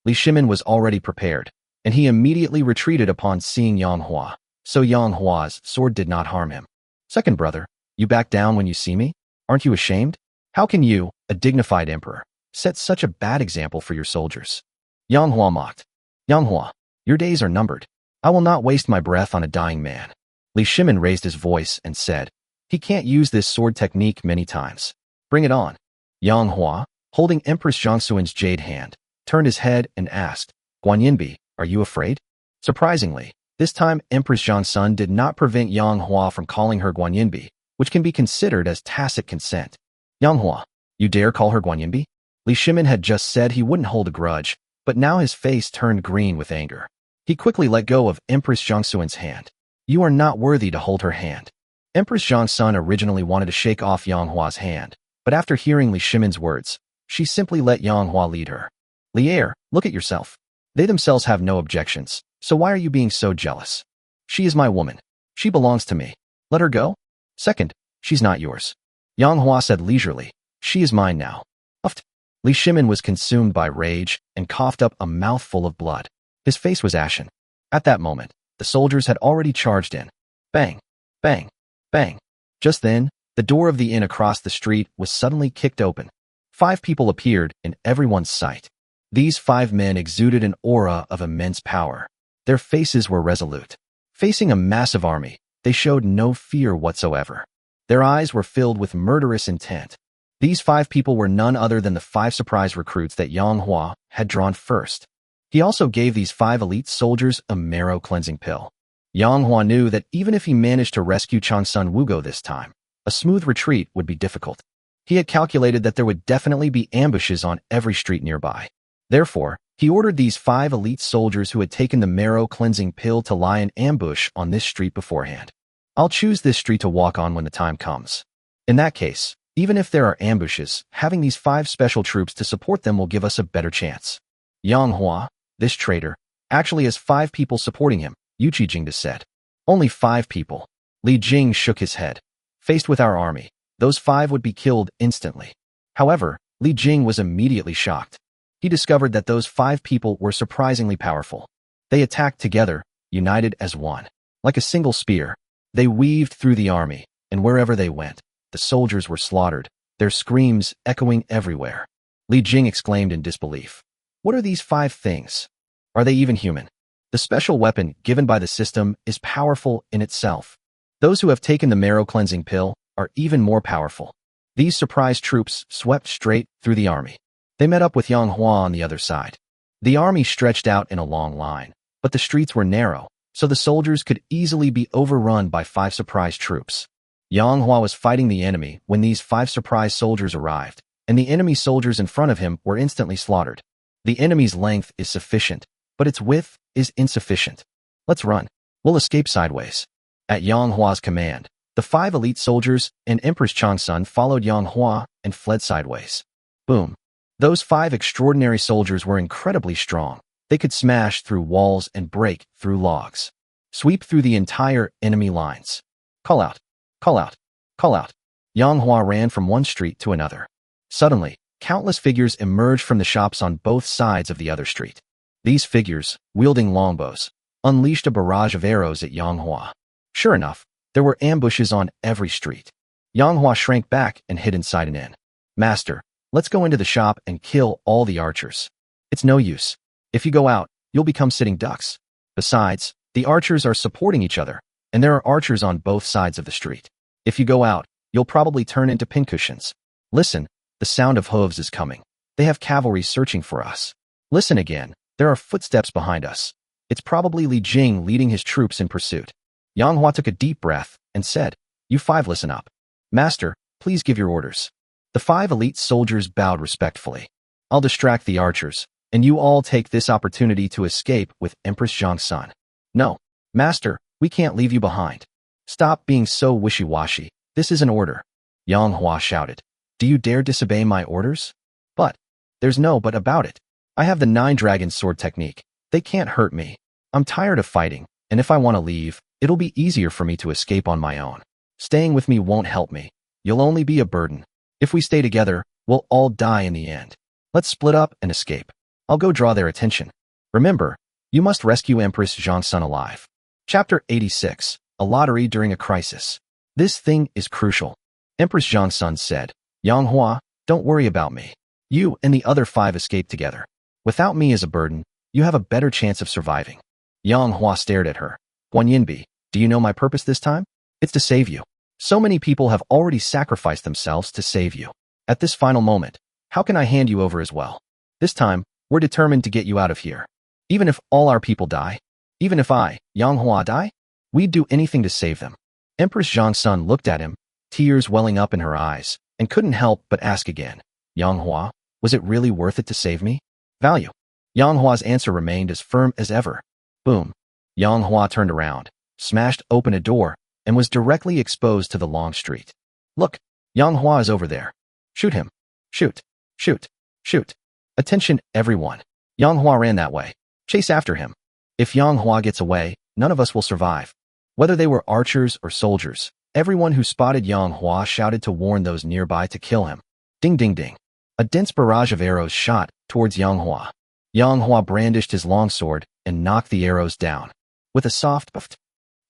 Li Shimin was already prepared, and he immediately retreated upon seeing Yang Hua, so Yang Hua's sword did not harm him. Second brother, you back down when you see me? Aren't you ashamed? How can you, a dignified emperor, set such a bad example for your soldiers? Yang Hua mocked. Yang Hua, your days are numbered. I will not waste my breath on a dying man. Li Shimin raised his voice and said, He can't use this sword technique many times. Bring it on. Yang Hua, holding Empress Jiangxuan's jade hand, turned his head and asked, Guanyinbi, are you afraid? Surprisingly, this time Empress Jiangxun did not prevent Yang Hua from calling her Guanyinbi, which can be considered as tacit consent. Yang Hua, you dare call her Guanyinbi? Li Shimin had just said he wouldn't hold a grudge, but now his face turned green with anger. He quickly let go of Empress Jiangxuan's hand. You are not worthy to hold her hand. Empress Jiangxun originally wanted to shake off Yang Hua's hand, but after hearing Li Shimin's words, she simply let Yang Hua lead her. Li Er, look at yourself. They themselves have no objections, so why are you being so jealous? She is my woman. She belongs to me. Let her go? Second, she's not yours. Yang Hua said leisurely, She is mine now. Uft. Li Shimin was consumed by rage and coughed up a mouthful of blood. His face was ashen. At that moment, The soldiers had already charged in. Bang, bang, bang. Just then, the door of the inn across the street was suddenly kicked open. 5 people appeared in everyone's sight. These 5 men exuded an aura of immense power. Their faces were resolute. Facing a massive army, they showed no fear whatsoever. Their eyes were filled with murderous intent. These 5 people were none other than the 5 surprise recruits that Yang Hua had drawn first. He also gave these 5 elite soldiers a marrow cleansing pill. Yang Hua knew that even if he managed to rescue Changsun Wugo this time, a smooth retreat would be difficult. He had calculated that there would definitely be ambushes on every street nearby. Therefore, he ordered these 5 elite soldiers who had taken the marrow cleansing pill to lie in ambush on this street beforehand. I'll choose this street to walk on when the time comes. In that case, even if there are ambushes, having these 5 special troops to support them will give us a better chance. Yang Hua, this traitor, actually has 5 people supporting him, Yu Qijing said. Only 5 people. Li Jing shook his head. Faced with our army, those 5 would be killed instantly. However, Li Jing was immediately shocked. He discovered that those 5 people were surprisingly powerful. They attacked together, united as one. Like a single spear, they weaved through the army, and wherever they went, the soldiers were slaughtered, their screams echoing everywhere. Li Jing exclaimed in disbelief. What are these 5 things? Are they even human? The special weapon given by the system is powerful in itself. Those who have taken the marrow cleansing pill are even more powerful. These surprise troops swept straight through the army. They met up with Yang Hua on the other side. The army stretched out in a long line, but the streets were narrow, so the soldiers could easily be overrun by 5 surprise troops. Yang Hua was fighting the enemy when these 5 surprise soldiers arrived, and the enemy soldiers in front of him were instantly slaughtered. The enemy's length is sufficient, but its width is insufficient. Let's run. We'll escape sideways. At Yang Hua's command, the 5 elite soldiers and Empress Changsun followed Yang Hua and fled sideways. Boom. Those 5 extraordinary soldiers were incredibly strong. They could smash through walls and break through logs. Sweep through the entire enemy lines. Call out. Call out. Call out. Yang Hua ran from one street to another. Suddenly, countless figures emerged from the shops on both sides of the other street. These figures, wielding longbows, unleashed a barrage of arrows at Yang Hua. Sure enough, there were ambushes on every street. Yang Hua shrank back and hid inside an inn. Master, let's go into the shop and kill all the archers. It's no use. If you go out, you'll become sitting ducks. Besides, the archers are supporting each other, and there are archers on both sides of the street. If you go out, you'll probably turn into pincushions. Listen, the sound of hooves is coming. They have cavalry searching for us. Listen again, there are footsteps behind us. It's probably Li Jing leading his troops in pursuit. Yang Hua took a deep breath and said, You 5 listen up. Master, please give your orders. The 5 elite soldiers bowed respectfully. I'll distract the archers, and you all take this opportunity to escape with Empress Changsun. No, Master, we can't leave you behind. Stop being so wishy-washy. This is an order. Yang Hua shouted. Do you dare disobey my orders? But, there's no but about it. I have the 9 dragon sword technique. They can't hurt me. I'm tired of fighting, and if I want to leave, it'll be easier for me to escape on my own. Staying with me won't help me. You'll only be a burden. If we stay together, we'll all die in the end. Let's split up and escape. I'll go draw their attention. Remember, you must rescue Empress Changsun alive. Chapter 86. A lottery during a crisis. This thing is crucial. Empress Changsun said, Yang Hua, don't worry about me. You and the other 5 escape together. Without me as a burden, you have a better chance of surviving. Yang Hua stared at her. Guan Yinbi, do you know my purpose this time? It's to save you. So many people have already sacrificed themselves to save you. At this final moment, how can I hand you over as well? This time, we're determined to get you out of here. Even if all our people die, even if I, Yang Hua, die, we'd do anything to save them. Empress Changsun looked at him, tears welling up in her eyes, and couldn't help but ask again, Yang Hua, was it really worth it to save me? Value. Yang Hua's answer remained as firm as ever. Boom. Yang Hua turned around, smashed open a door, and was directly exposed to the long street. Look, Yang Hua is over there. Shoot him. Shoot. Shoot. Shoot. Attention, everyone. Yang Hua ran that way. Chase after him. If Yang Hua gets away, none of us will survive. Whether they were archers or soldiers, everyone who spotted Yang Hua shouted to warn those nearby to kill him. Ding ding ding. A dense barrage of arrows shot towards Yang Hua. Yang Hua brandished his longsword and knocked the arrows down. with a soft puff.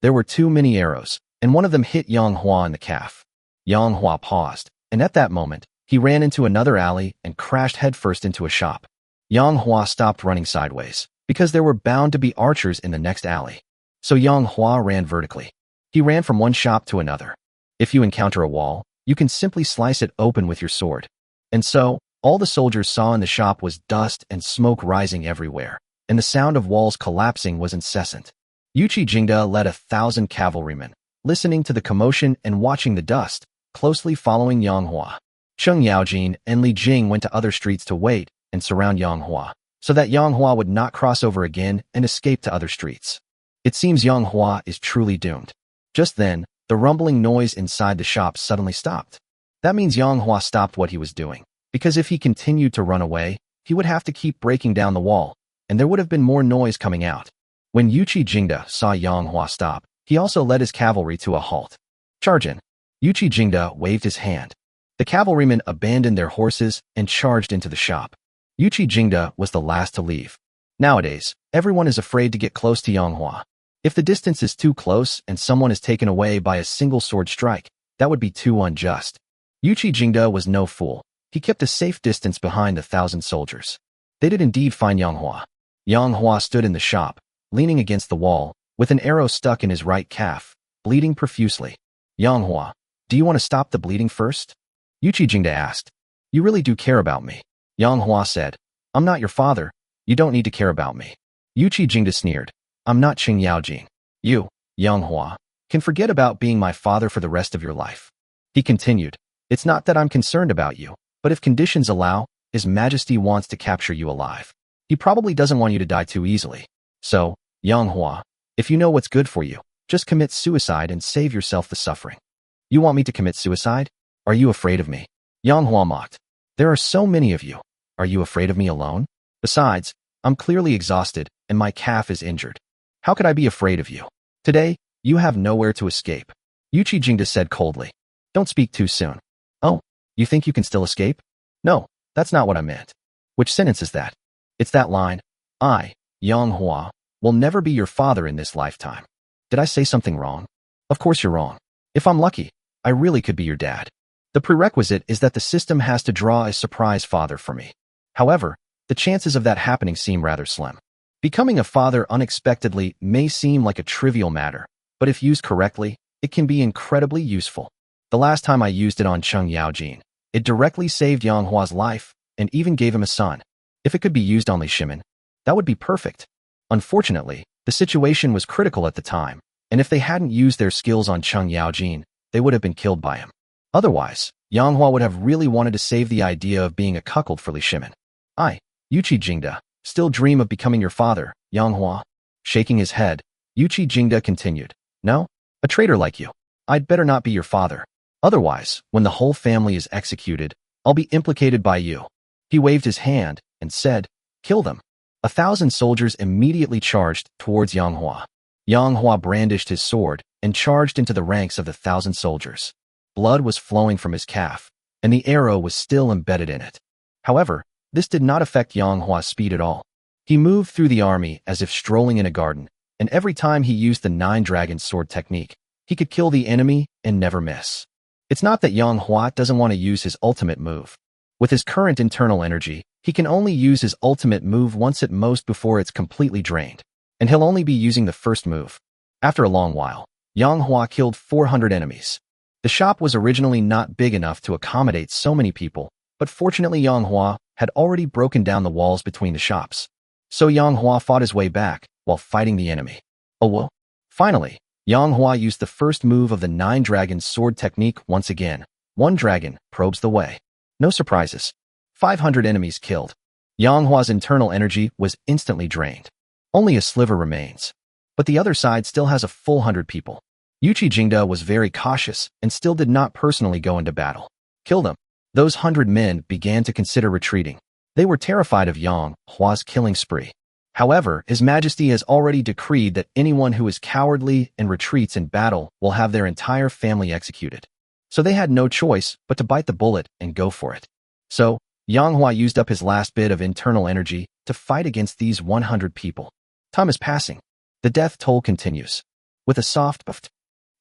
There were too many arrows, and one of them hit Yang Hua in the calf. Yang Hua paused, and at that moment, he ran into another alley and crashed headfirst into a shop. Yang Hua stopped running sideways, because there were bound to be archers in the next alley. So Yang Hua ran vertically. He ran from one shop to another. If you encounter a wall, you can simply slice it open with your sword. And so, all the soldiers saw in the shop was dust and smoke rising everywhere, and the sound of walls collapsing was incessant. Yuchi Jingda led 1,000 cavalrymen, listening to the commotion and watching the dust, closely following Yang Hua. Cheng Yaojin and Li Jing went to other streets to wait and surround Yang Hua, so that Yang Hua would not cross over again and escape to other streets. It seems Yang Hua is truly doomed. Just then, the rumbling noise inside the shop suddenly stopped. That means Yang Hua stopped what he was doing, because if he continued to run away, he would have to keep breaking down the wall, and there would have been more noise coming out. When Yuchi Jingda saw Yang Hua stop, he also led his cavalry to a halt. Charge in. Yuchi Jingda waved his hand. The cavalrymen abandoned their horses and charged into the shop. Yuchi Jingda was the last to leave. Nowadays, everyone is afraid to get close to Yang Hua. If the distance is too close and someone is taken away by a single sword strike, that would be too unjust. Yuchi Jingda was no fool. He kept a safe distance behind the 1,000 soldiers. They did indeed find Yang Hua. Yang Hua stood in the shop, leaning against the wall, with an arrow stuck in his right calf, bleeding profusely. Yang Hua, do you want to stop the bleeding first? Yuchi Jingda asked. You really do care about me. Yang Hua said. I'm not your father. You don't need to care about me. Yuchi Jingda sneered. I'm not Cheng Yaojin. You, Yang Hua, can forget about being my father for the rest of your life. He continued. It's not that I'm concerned about you, but if conditions allow, His Majesty wants to capture you alive. He probably doesn't want you to die too easily. So, Yang Hua, if you know what's good for you, just commit suicide and save yourself the suffering. You want me to commit suicide? Are you afraid of me? Yang Hua mocked. There are so many of you. Are you afraid of me alone? Besides, I'm clearly exhausted and my calf is injured. How could I be afraid of you? Today, you have nowhere to escape. Yuchi Jingda said coldly. Don't speak too soon. Oh, you think you can still escape? No, that's not what I meant. Which sentence is that? It's that line. I, Yang Hua, will never be your father in this lifetime. Did I say something wrong? Of course you're wrong. If I'm lucky, I really could be your dad. The prerequisite is that the system has to draw a surprise father for me. However, the chances of that happening seem rather slim. Becoming a father unexpectedly may seem like a trivial matter, but if used correctly, it can be incredibly useful. The last time I used it on Cheng Yaojin, it directly saved Yang Hua's life and even gave him a son. If it could be used on Li Shimin, that would be perfect. Unfortunately, the situation was critical at the time, and if they hadn't used their skills on Cheng Yaojin, they would have been killed by him. Otherwise, Yang Hua would have really wanted to save the idea of being a cuckold for Li Shimin. I, Yuchi Jingda, still dream of becoming your father, Yang Hua. Shaking his head, Yuchi Jingda continued. No? A traitor like you. I'd better not be your father. Otherwise, when the whole family is executed, I'll be implicated by you. He waved his hand and said, kill them. 1,000 soldiers immediately charged towards Yang Hua. Yang Hua brandished his sword and charged into the ranks of the 1,000 soldiers. Blood was flowing from his calf, and the arrow was still embedded in it. However, this did not affect Yang Hua's speed at all. He moved through the army as if strolling in a garden, and every time he used the 9-dragon sword technique, he could kill the enemy and never miss. It's not that Yang Hua doesn't want to use his ultimate move. With his current internal energy, he can only use his ultimate move once at most before it's completely drained, and he'll only be using the first move. After a long while, Yang Hua killed 400 enemies. The shop was originally not big enough to accommodate so many people, but fortunately Yang Hua had already broken down the walls between the shops. So Yang Hua fought his way back while fighting the enemy. Oh well. Finally, Yang Hua used the first move of the 9-dragon sword technique once again. 1 dragon probes the way. No surprises. 500 enemies killed. Yang Hua's internal energy was instantly drained. Only a sliver remains. But the other side still has a full 100 people. Yuchi Jingda was very cautious and still did not personally go into battle. Kill them. Those 100 men began to consider retreating. They were terrified of Yang Hua's killing spree. However, His Majesty has already decreed that anyone who is cowardly and retreats in battle will have their entire family executed. So they had no choice but to bite the bullet and go for it. So, Yang Hua used up his last bit of internal energy to fight against these 100 people. Time is passing. The death toll continues. With a soft puff,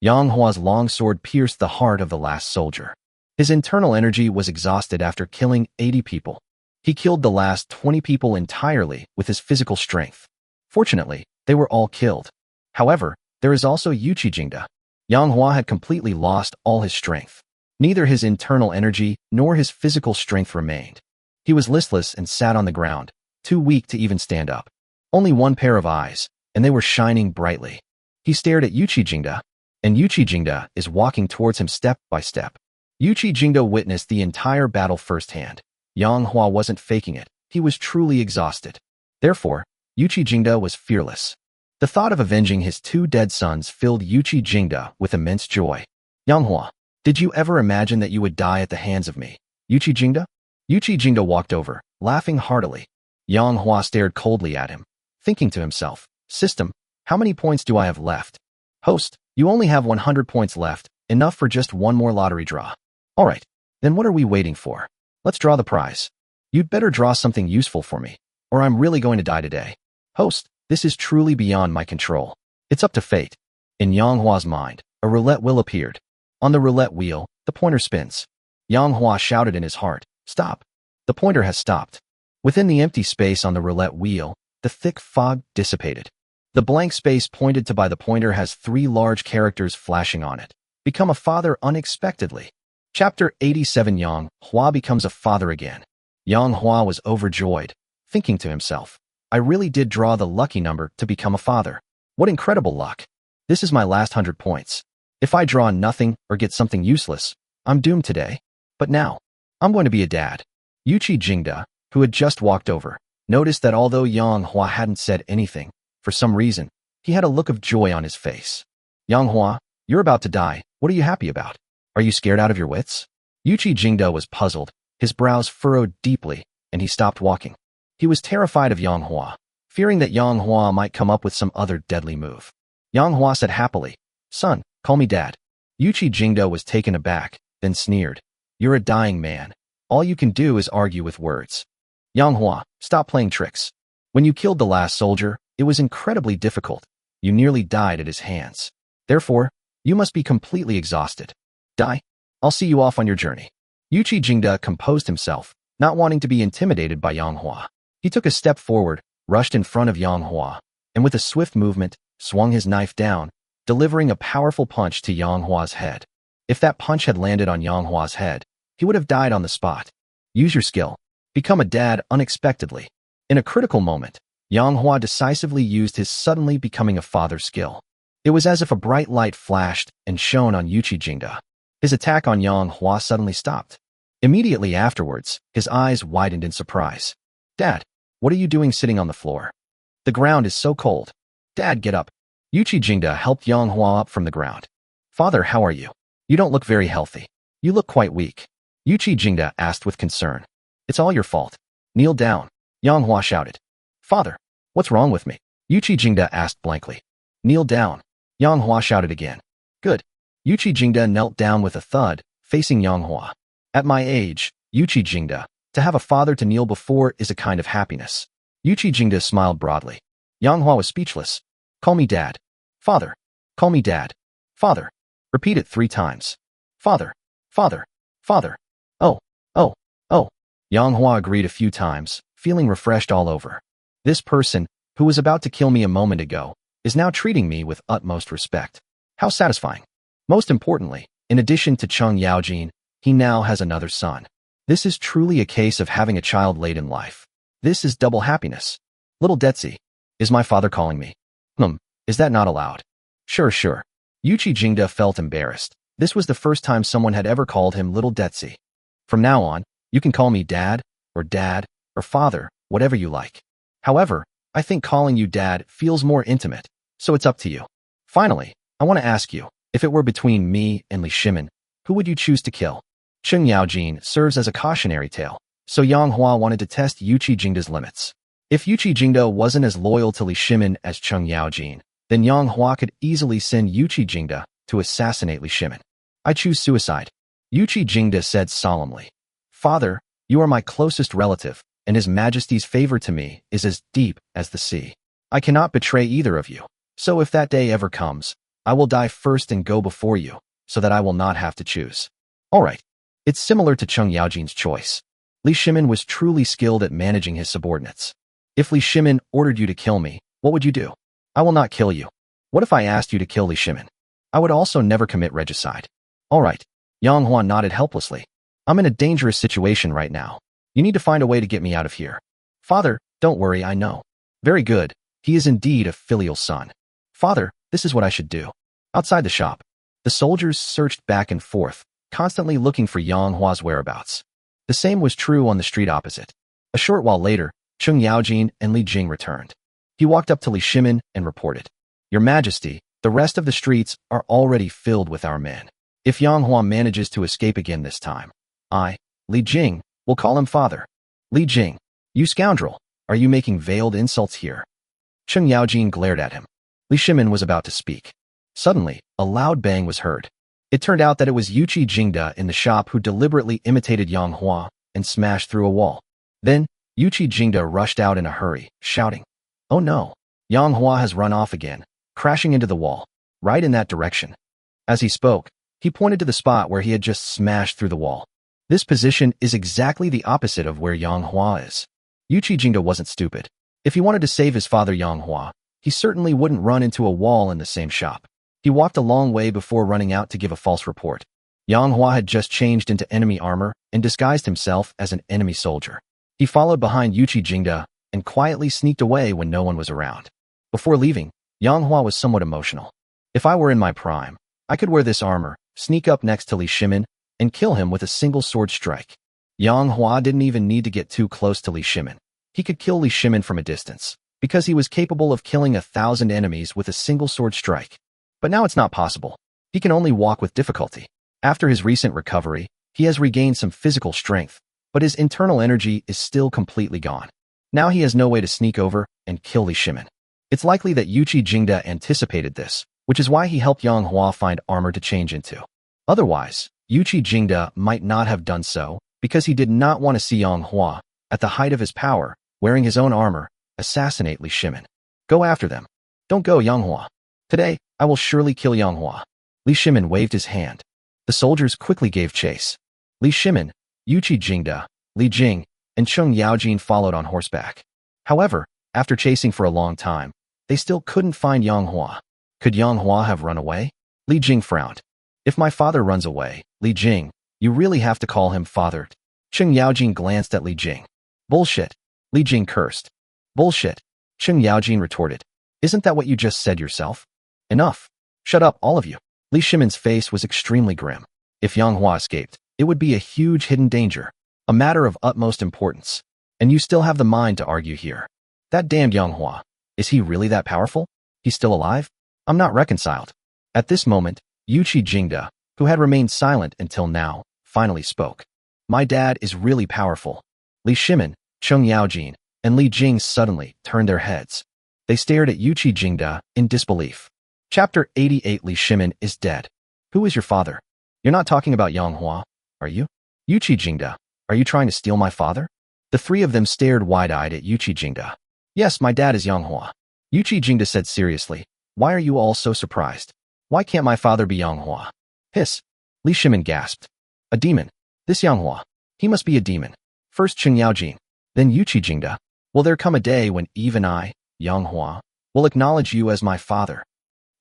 Yang Hua's long sword pierced the heart of the last soldier. His internal energy was exhausted after killing 80 people. He killed the last 20 people entirely with his physical strength. Fortunately, they were all killed. However, there is also Yuqi Jingda. Yang Hua had completely lost all his strength. Neither his internal energy nor his physical strength remained. He was listless and sat on the ground, too weak to even stand up. Only one pair of eyes, and they were shining brightly. He stared at Yuqi Jingda, and Yuqi Jingda is walking towards him step by step. Yuqi Jingda witnessed the entire battle firsthand. Yang Hua wasn't faking it. He was truly exhausted. Therefore, Yuqi Jingda was fearless. The thought of avenging his 2 dead sons filled Yuqi Jingda with immense joy. Yang Hua, did you ever imagine that you would die at the hands of me? Yuqi Jingda? Yuqi Jingda walked over, laughing heartily. Yang Hua stared coldly at him, thinking to himself, System, how many points do I have left? Host, you only have 100 points left, enough for just one more lottery draw. Alright, then what are we waiting for? Let's draw the prize. You'd better draw something useful for me, or I'm really going to die today. Host, this is truly beyond my control. It's up to fate. In Yang Hua's mind, a roulette wheel appeared. On the roulette wheel, the pointer spins. Yang Hua shouted in his heart, Stop! The pointer has stopped. Within the empty space on the roulette wheel, the thick fog dissipated. The blank space pointed to by the pointer has 3 large characters flashing on it. Become a father unexpectedly. Chapter 87 Yang Hua becomes a father again. Yang Hua was overjoyed, thinking to himself, I really did draw the lucky number to become a father. What incredible luck. This is my last 100 points. If I draw nothing or get something useless, I'm doomed today. But now, I'm going to be a dad. Yuqi Jingda, who had just walked over, noticed that although Yang Hua hadn't said anything, for some reason, he had a look of joy on his face. Yang Hua, you're about to die. What are you happy about? Are you scared out of your wits? Yuqi Jingda was puzzled, his brows furrowed deeply, and he stopped walking. He was terrified of Yang Hua, fearing that Yang Hua might come up with some other deadly move. Yang Hua said happily, Son, call me Dad. Yuqi Jingda was taken aback, then sneered, You're a dying man. All you can do is argue with words. Yang Hua, stop playing tricks. When you killed the last soldier, it was incredibly difficult. You nearly died at his hands. Therefore, you must be completely exhausted. Die. I'll see you off on your journey. Yuqi Jingda composed himself, not wanting to be intimidated by Yang Hua. He took a step forward, rushed in front of Yang Hua, and with a swift movement, swung his knife down, delivering a powerful punch to Yang Hua's head. If that punch had landed on Yang Hua's head, he would have died on the spot. Use your skill. Become a dad unexpectedly. In a critical moment, Yang Hua decisively used his suddenly becoming a father skill. It was as if a bright light flashed and shone on Yuqi Jingda. His attack on Yang Hua suddenly stopped. Immediately afterwards, his eyes widened in surprise. Dad, what are you doing sitting on the floor? The ground is so cold. Dad, get up. Yuqi Jingda helped Yang Hua up from the ground. Father, how are you? You don't look very healthy. You look quite weak. Yuqi Jingda asked with concern. It's all your fault. Kneel down. Yang Hua shouted. Father, what's wrong with me? Yuqi Jingda asked blankly. Kneel down. Yang Hua shouted again. Good. Yuqi Jingda knelt down with a thud, facing Yang Hua. At my age, Yuqi Jingda, to have a father to kneel before is a kind of happiness. Yuqi Jingda smiled broadly. Yang Hua was speechless. Call me Dad. Father. Call me Dad. Father. Repeat it 3 times. Father. Father. Father. Oh. Oh. Oh. Yang Hua agreed a few times, feeling refreshed all over. This person, who was about to kill me a moment ago, is now treating me with utmost respect. How satisfying. Most importantly, in addition to Cheng Yaojin, he now has another son. This is truly a case of having a child late in life. This is double happiness. Little Detzi. Is my father calling me? Is that not allowed? Sure. Yuqi Jingda felt embarrassed. This was the first time someone had ever called him Little Detzi. From now on, you can call me Dad, or Father, whatever you like. However, I think calling you Dad feels more intimate, so it's up to you. Finally, I want to ask you, if it were between me and Li Shimin, who would you choose to kill? Cheng Yaojin serves as a cautionary tale, so Yang Hua wanted to test Yuqi Jingda's limits. If Yuqi Jingda wasn't as loyal to Li Shimin as Cheng Yaojin, then Yang Hua could easily send Yuqi Jingda to assassinate Li Shimin. I choose suicide. Yuqi Jingda said solemnly. Father, you are my closest relative, and His Majesty's favor to me is as deep as the sea. I cannot betray either of you. So if that day ever comes, I will die first and go before you, so that I will not have to choose. All right. It's similar to Cheng Yaojin's choice. Li Shimin was truly skilled at managing his subordinates. If Li Shimin ordered you to kill me, what would you do? I will not kill you. What if I asked you to kill Li Shimin? I would also never commit regicide. All right. Yang Hua nodded helplessly. I'm in a dangerous situation right now. You need to find a way to get me out of here. Father, don't worry, I know. Very good. He is indeed a filial son. Father, this is what I should do. Outside the shop, the soldiers searched back and forth, constantly looking for Yang Hua's whereabouts. The same was true on the street opposite. A short while later, Cheng Yaojin and Li Jing returned. He walked up to Li Shimin and reported, Your Majesty, the rest of the streets are already filled with our men. If Yang Hua manages to escape again this time, I, Li Jing, will call him father. Li Jing, you scoundrel, are you making veiled insults here? Cheng Yaojin glared at him. Li Shimin was about to speak. Suddenly, a loud bang was heard. It turned out that it was Yuqi Jingda in the shop who deliberately imitated Yang Hua and smashed through a wall. Then, Yuqi Jingda rushed out in a hurry, shouting, Oh no! Yang Hua has run off again, crashing into the wall, right in that direction. As he spoke, he pointed to the spot where he had just smashed through the wall. This position is exactly the opposite of where Yang Hua is. Yuqi Jingda wasn't stupid. If he wanted to save his father Yang Hua, he certainly wouldn't run into a wall in the same shop. He walked a long way before running out to give a false report. Yang Hua had just changed into enemy armor and disguised himself as an enemy soldier. He followed behind Yuqi Jingda and quietly sneaked away when no one was around. Before leaving, Yang Hua was somewhat emotional. If I were in my prime, I could wear this armor, sneak up next to Li Shimin, and kill him with a single sword strike. Yang Hua didn't even need to get too close to Li Shimin. He could kill Li Shimin from a distance, because he was capable of killing 1,000 enemies with a single sword strike. But now it's not possible. He can only walk with difficulty. After his recent recovery, he has regained some physical strength, but his internal energy is still completely gone. Now he has no way to sneak over and kill Li Shimin. It's likely that Yuqi Jingda anticipated this, which is why he helped Yang Hua find armor to change into. Otherwise, Yuqi Jingda might not have done so because he did not want to see Yang Hua, at the height of his power, wearing his own armor, assassinate Li Shimin. Go after them. Don't go, Yang Hua. Today, I will surely kill Yang Hua. Li Shimin waved his hand. The soldiers quickly gave chase. Li Shimin, Yuqi Jingda, Li Jing, and Cheng Yaojin followed on horseback. However, after chasing for a long time, they still couldn't find Yang Hua. Could Yang Hua have run away? Li Jing frowned. If my father runs away, Li Jing, you really have to call him father. Cheng Yaojin glanced at Li Jing. Bullshit. Li Jing cursed. Bullshit. Cheng Yaojin retorted. Isn't that what you just said yourself? Enough. Shut up, all of you. Li Shimin's face was extremely grim. If Yang Hua escaped, it would be a huge hidden danger, a matter of utmost importance. And you still have the mind to argue here. That damned Yang Hua. Is he really that powerful? He's still alive? I'm not reconciled. At this moment, Yuqi Jingda, who had remained silent until now, finally spoke. My dad is really powerful. Li Shimin, Cheng Yaojin, and Li Jing suddenly turned their heads. They stared at Yuqi Jingda in disbelief. Chapter 88. Li Shimin is dead. Who is your father? You're not talking about Yang Hua, are you? Yuqi Jingda, are you trying to steal my father? The three of them stared wide-eyed at Yuqi Jingda. Yes, my dad is Yang Hua. Yuqi Jingda said seriously. Why are you all so surprised? Why can't my father be Yang Hua? Hiss. Li Shimin gasped. A demon. This Yang Hua. He must be a demon. First Cheng Yaojin, then Yuqi Jingda. Will there come a day when even I, Yang Hua, will acknowledge you as my father?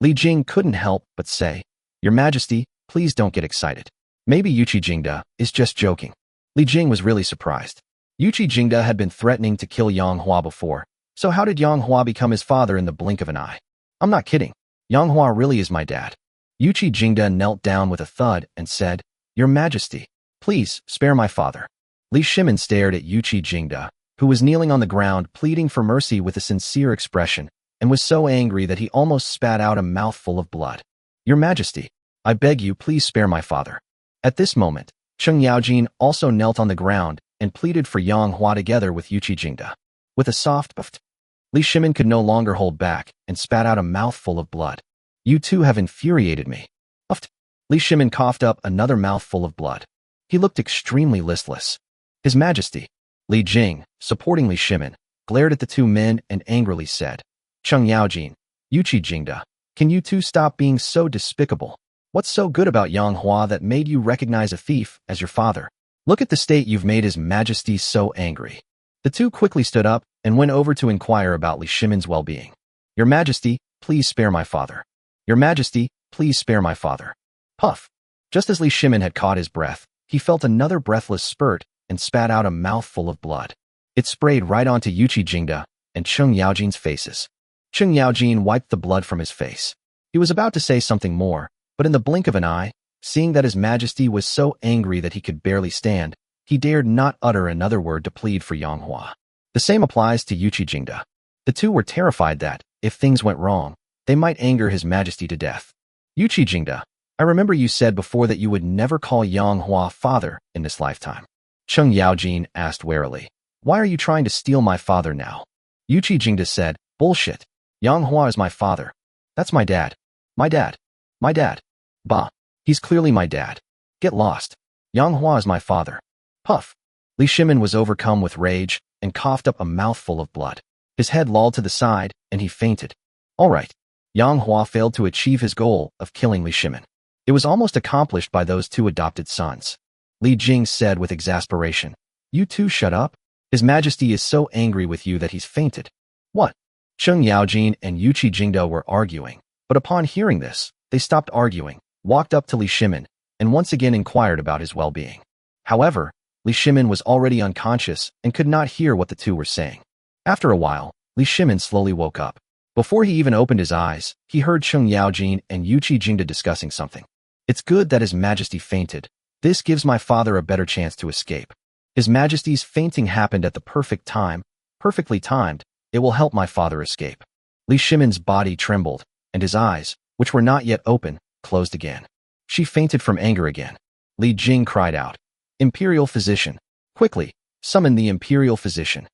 Li Jing couldn't help but say, Your Majesty, please don't get excited. Maybe Yuqi Jingda is just joking. Li Jing was really surprised. Yuqi Jingda had been threatening to kill Yang Hua before, so how did Yang Hua become his father in the blink of an eye? I'm not kidding. Yang Hua really is my dad. Yuqi Jingda knelt down with a thud and said, Your Majesty, please spare my father. Li Shimin stared at Yuqi Jingda, who was kneeling on the ground pleading for mercy with a sincere expression, and was so angry that he almost spat out a mouthful of blood. Your Majesty, I beg you please spare my father. At this moment, Cheng Yaojin also knelt on the ground and pleaded for Yang Hua together with Yuqi Jingda. With a soft puff, Li Shimin could no longer hold back and spat out a mouthful of blood. You two have infuriated me. Puffed. Li Shimin coughed up another mouthful of blood. He looked extremely listless. His Majesty, Li Jing, supporting Li Shimin, glared at the two men and angrily said, Cheng Yaojin, Yuchi Jingda, can you two stop being so despicable? What's so good about Yang Hua that made you recognize a thief as your father? Look at the state you've made His Majesty so angry. The two quickly stood up and went over to inquire about Li Shimin's well-being. Your Majesty, please spare my father. Your Majesty, please spare my father. Puff. Just as Li Shimin had caught his breath, he felt another breathless spurt and spat out a mouthful of blood. It sprayed right onto Yuchi Jingda and Cheng Yaojin's faces. Cheng Yaojin wiped the blood from his face. He was about to say something more, but in the blink of an eye, seeing that His Majesty was so angry that he could barely stand, he dared not utter another word to plead for Yang Hua. The same applies to Yuchi Jingda. The two were terrified that, if things went wrong, they might anger His Majesty to death. Yuchi Jingda, I remember you said before that you would never call Yang Hua father in this lifetime. Cheng Yaojin asked warily. Why are you trying to steal my father now? Yuchi Jingda said, bullshit. Yang Hua is my father. That's my dad. My dad. My dad. Bah. He's clearly my dad. Get lost. Yang Hua is my father. Puff. Li Shimin was overcome with rage and coughed up a mouthful of blood. His head lolled to the side, and he fainted. All right. Yang Hua failed to achieve his goal of killing Li Shimin. It was almost accomplished by those two adopted sons. Li Jing said with exasperation, You two shut up? His Majesty is so angry with you that he's fainted. What? Cheng Yaojin and Yuchi Jingda were arguing, but upon hearing this, they stopped arguing, walked up to Li Shimin, and once again inquired about his well-being. However, Li Shimin was already unconscious and could not hear what the two were saying. After a while, Li Shimin slowly woke up. Before he even opened his eyes, he heard Cheng Yaojin and Yuchi Jingda discussing something. It's good that His Majesty fainted. This gives my father a better chance to escape. His Majesty's fainting happened at the perfect time, perfectly timed. It will help my father escape. Li Shimin's body trembled, and his eyes, which were not yet open, closed again. She fainted from anger again. Li Jing cried out, Imperial Physician, quickly, summon the Imperial Physician.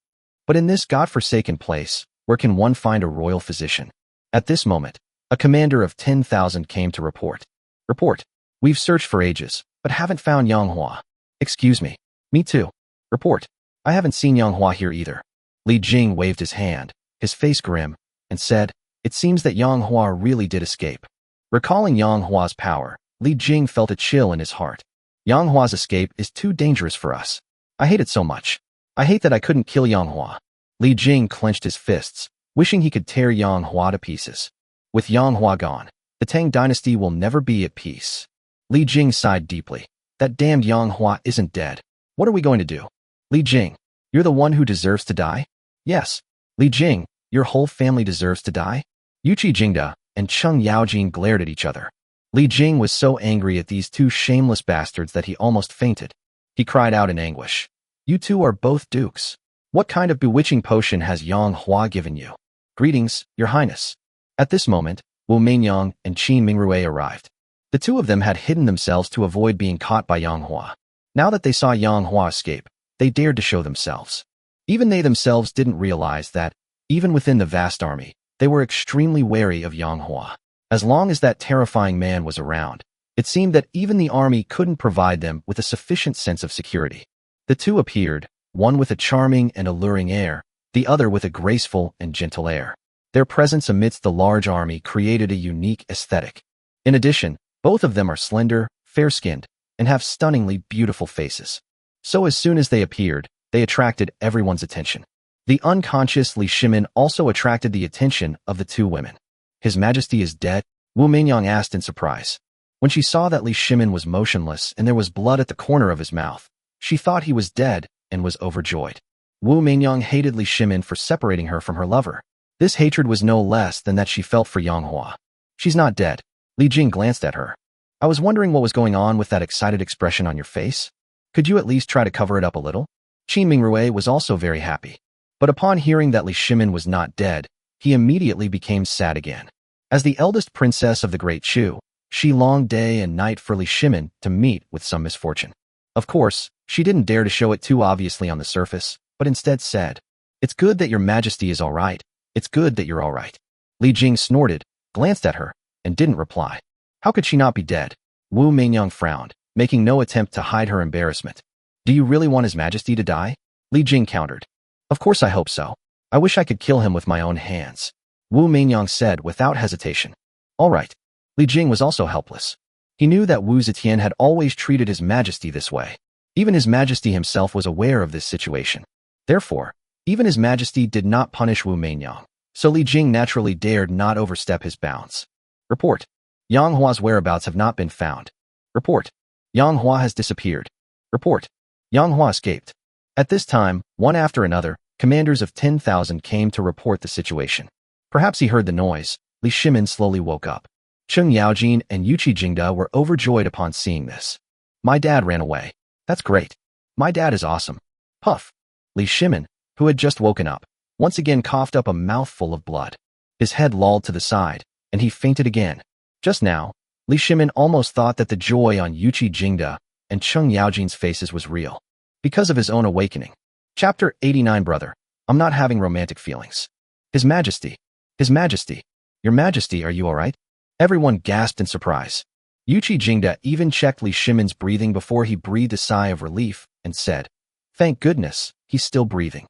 But in this godforsaken place, where can one find a royal physician? At this moment, a commander of 10,000 came to report. Report. We've searched for ages, but haven't found Yang Hua. Excuse me. Me too. Report. I haven't seen Yang Hua here either. Li Jing waved his hand, his face grim, and said, It seems that Yang Hua really did escape. Recalling Yang Hua's power, Li Jing felt a chill in his heart. Yang Hua's escape is too dangerous for us. I hate it so much. I hate that I couldn't kill Yang Hua. Li Jing clenched his fists, wishing he could tear Yang Hua to pieces. With Yang Hua gone, the Tang dynasty will never be at peace. Li Jing sighed deeply. That damned Yang Hua isn't dead. What are we going to do? Li Jing, you're the one who deserves to die? Yes. Li Jing, your whole family deserves to die? Yuchi Jingda and Cheng Yaojin glared at each other. Li Jing was so angry at these two shameless bastards that he almost fainted. He cried out in anguish. You two are both dukes. What kind of bewitching potion has Yang Hua given you? Greetings, Your Highness. At this moment, Wu Meinyang and Qin Mingrui arrived. The two of them had hidden themselves to avoid being caught by Yang Hua. Now that they saw Yang Hua escape, they dared to show themselves. Even they themselves didn't realize that, even within the vast army, they were extremely wary of Yang Hua. As long as that terrifying man was around, it seemed that even the army couldn't provide them with a sufficient sense of security. The two appeared, one with a charming and alluring air, the other with a graceful and gentle air. Their presence amidst the large army created a unique aesthetic. In addition, both of them are slender, fair-skinned, and have stunningly beautiful faces. So as soon as they appeared, they attracted everyone's attention. The unconscious Li Shimin also attracted the attention of the two women. His Majesty is dead? Wu Meinyang asked in surprise. When she saw that Li Shimin was motionless and there was blood at the corner of his mouth, she thought he was dead and was overjoyed. Wu Meinyang hated Li Shimin for separating her from her lover. This hatred was no less than that she felt for Yang Hua. She's not dead. Li Jing glanced at her. I was wondering what was going on with that excited expression on your face. Could you at least try to cover it up a little? Qin Mingrui was also very happy. But upon hearing that Li Shimin was not dead, he immediately became sad again. As the eldest princess of the Great Shu, she longed day and night for Li Shimin to meet with some misfortune. Of course, she didn't dare to show it too obviously on the surface, but instead said, It's good that Your Majesty is all right. It's good that you're all right. Li Jing snorted, glanced at her, and didn't reply. How could she not be dead? Wu Meinyang frowned, making no attempt to hide her embarrassment. Do you really want His Majesty to die? Li Jing countered. Of course I hope so. I wish I could kill him with my own hands. Wu Mingyang said without hesitation. All right. Li Jing was also helpless. He knew that Wu Zetian had always treated His Majesty this way. Even His Majesty himself was aware of this situation. Therefore, even His Majesty did not punish Wu Mingyang, so Li Jing naturally dared not overstep his bounds. Report. Yang Hua's whereabouts have not been found. Report. Yang Hua has disappeared. Report. Yang Hua escaped. At this time, one after another, commanders of 10,000 came to report the situation. Perhaps he heard the noise. Li Shimin slowly woke up. Cheng Yaojin and Yuqi Jingda were overjoyed upon seeing this. My dad ran away. That's great. My dad is awesome. Puff. Li Shimin, who had just woken up, once again coughed up a mouthful of blood. His head lolled to the side, and he fainted again. Just now, Li Shimin almost thought that the joy on Yuqi Jingda and Cheng Yaojin's faces was real, because of his own awakening. Chapter 89. Brother, I'm not having romantic feelings. His Majesty. His Majesty. Your Majesty, are you all right? Everyone gasped in surprise. Yuqi Jingda even checked Li Shimin's breathing before he breathed a sigh of relief and said, Thank goodness, he's still breathing.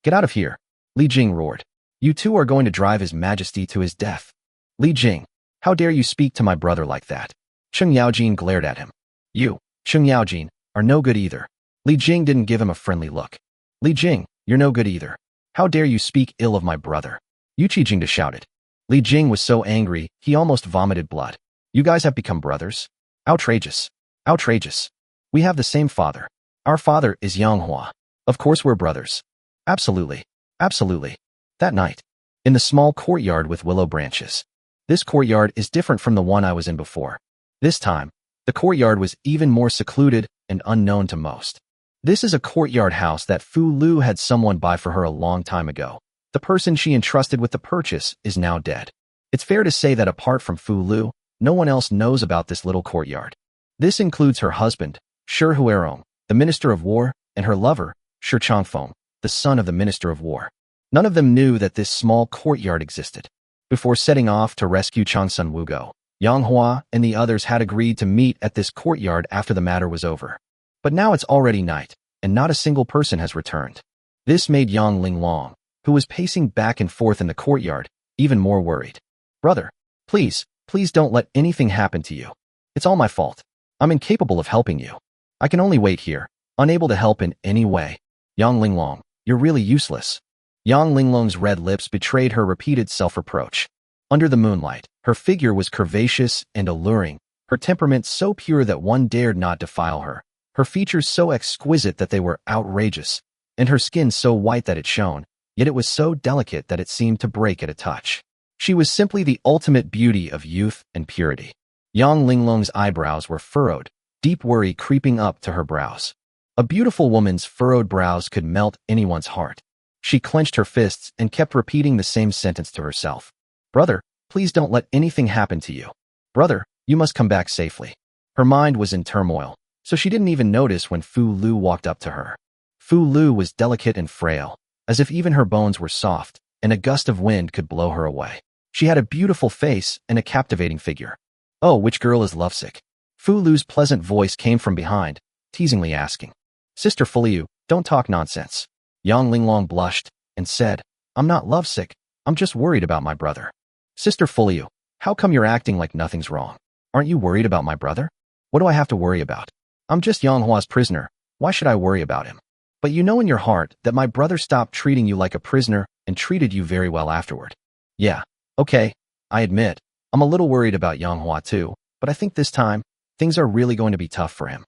Get out of here. Li Jing roared. You two are going to drive His Majesty to his death. Li Jing, how dare you speak to my brother like that? Cheng Yaojin glared at him. You, Cheng Yaojin, are no good either. Li Jing didn't give him a friendly look. Li Jing, you're no good either. How dare you speak ill of my brother? Yuqi Jingda shouted. Li Jing was so angry, he almost vomited blood. You guys have become brothers? Outrageous. Outrageous. We have the same father. Our father is Yang Hua. Of course we're brothers. Absolutely. Absolutely. That night, in the small courtyard with willow branches. This courtyard is different from the one I was in before. This time, the courtyard was even more secluded and unknown to most. This is a courtyard house that Fu Lu had someone buy for her a long time ago. The person she entrusted with the purchase is now dead. It's fair to say that apart from Fu Lu, no one else knows about this little courtyard. This includes her husband, Shi Huarong, the Minister of War, and her lover, Shi Changfeng, the son of the Minister of War. None of them knew that this small courtyard existed. Before setting off to rescue Changsun Wugo, Yang Hua and the others had agreed to meet at this courtyard after the matter was over. But now it's already night, and not a single person has returned. This made Yang Linglong, who was pacing back and forth in the courtyard, even more worried. Brother, please don't let anything happen to you. It's all my fault. I'm incapable of helping you. I can only wait here, unable to help in any way. Yang Linglong, you're really useless. Yang Linglong's red lips betrayed her repeated self-reproach. Under the moonlight, her figure was curvaceous and alluring, her temperament so pure that one dared not defile her, her features so exquisite that they were outrageous, and her skin so white that it shone, yet it was so delicate that it seemed to break at a touch. She was simply the ultimate beauty of youth and purity. Yang Linglong's eyebrows were furrowed, deep worry creeping up to her brows. A beautiful woman's furrowed brows could melt anyone's heart. She clenched her fists and kept repeating the same sentence to herself. Brother, please don't let anything happen to you. Brother, you must come back safely. Her mind was in turmoil, so she didn't even notice when Fu Lu walked up to her. Fu Lu was delicate and frail, as if even her bones were soft, and a gust of wind could blow her away. She had a beautiful face and a captivating figure. Oh, which girl is lovesick? Fu Lu's pleasant voice came from behind, teasingly asking. Sister Fu Lu, don't talk nonsense. Yang Linglong blushed and said, I'm not lovesick, I'm just worried about my brother. Sister Fu Lu, how come you're acting like nothing's wrong? Aren't you worried about my brother? What do I have to worry about? I'm just Yang Hua's prisoner, why should I worry about him? But you know in your heart that my brother stopped treating you like a prisoner and treated you very well afterward. Yeah, okay, I admit, I'm a little worried about Yang Hua too, but I think this time, things are really going to be tough for him.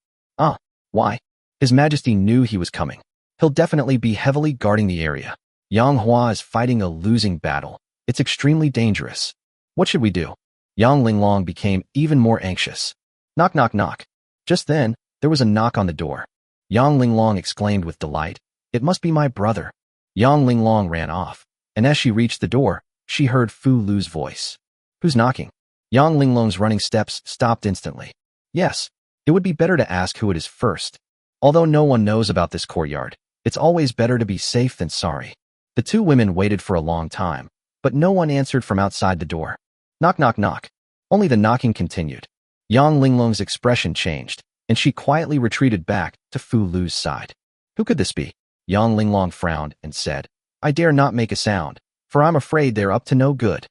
Why? His Majesty knew he was coming. He'll definitely be heavily guarding the area. Yang Hua is fighting a losing battle. It's extremely dangerous. What should we do? Yang Linglong became even more anxious. Knock, knock, knock. Just then, there was a knock on the door. Yang Linglong exclaimed with delight, It must be my brother. Yang Linglong ran off, and as she reached the door, she heard Fu Lu's voice. Who's knocking? Yang Linglong's running steps stopped instantly. Yes, it would be better to ask who it is first. Although no one knows about this courtyard, it's always better to be safe than sorry. The two women waited for a long time, but no one answered from outside the door. Knock, knock, knock. Only the knocking continued. Yang Linglong's expression changed, and she quietly retreated back to Fu Lu's side. Who could this be? Yang Linglong frowned and said, I dare not make a sound, for I'm afraid they're up to no good.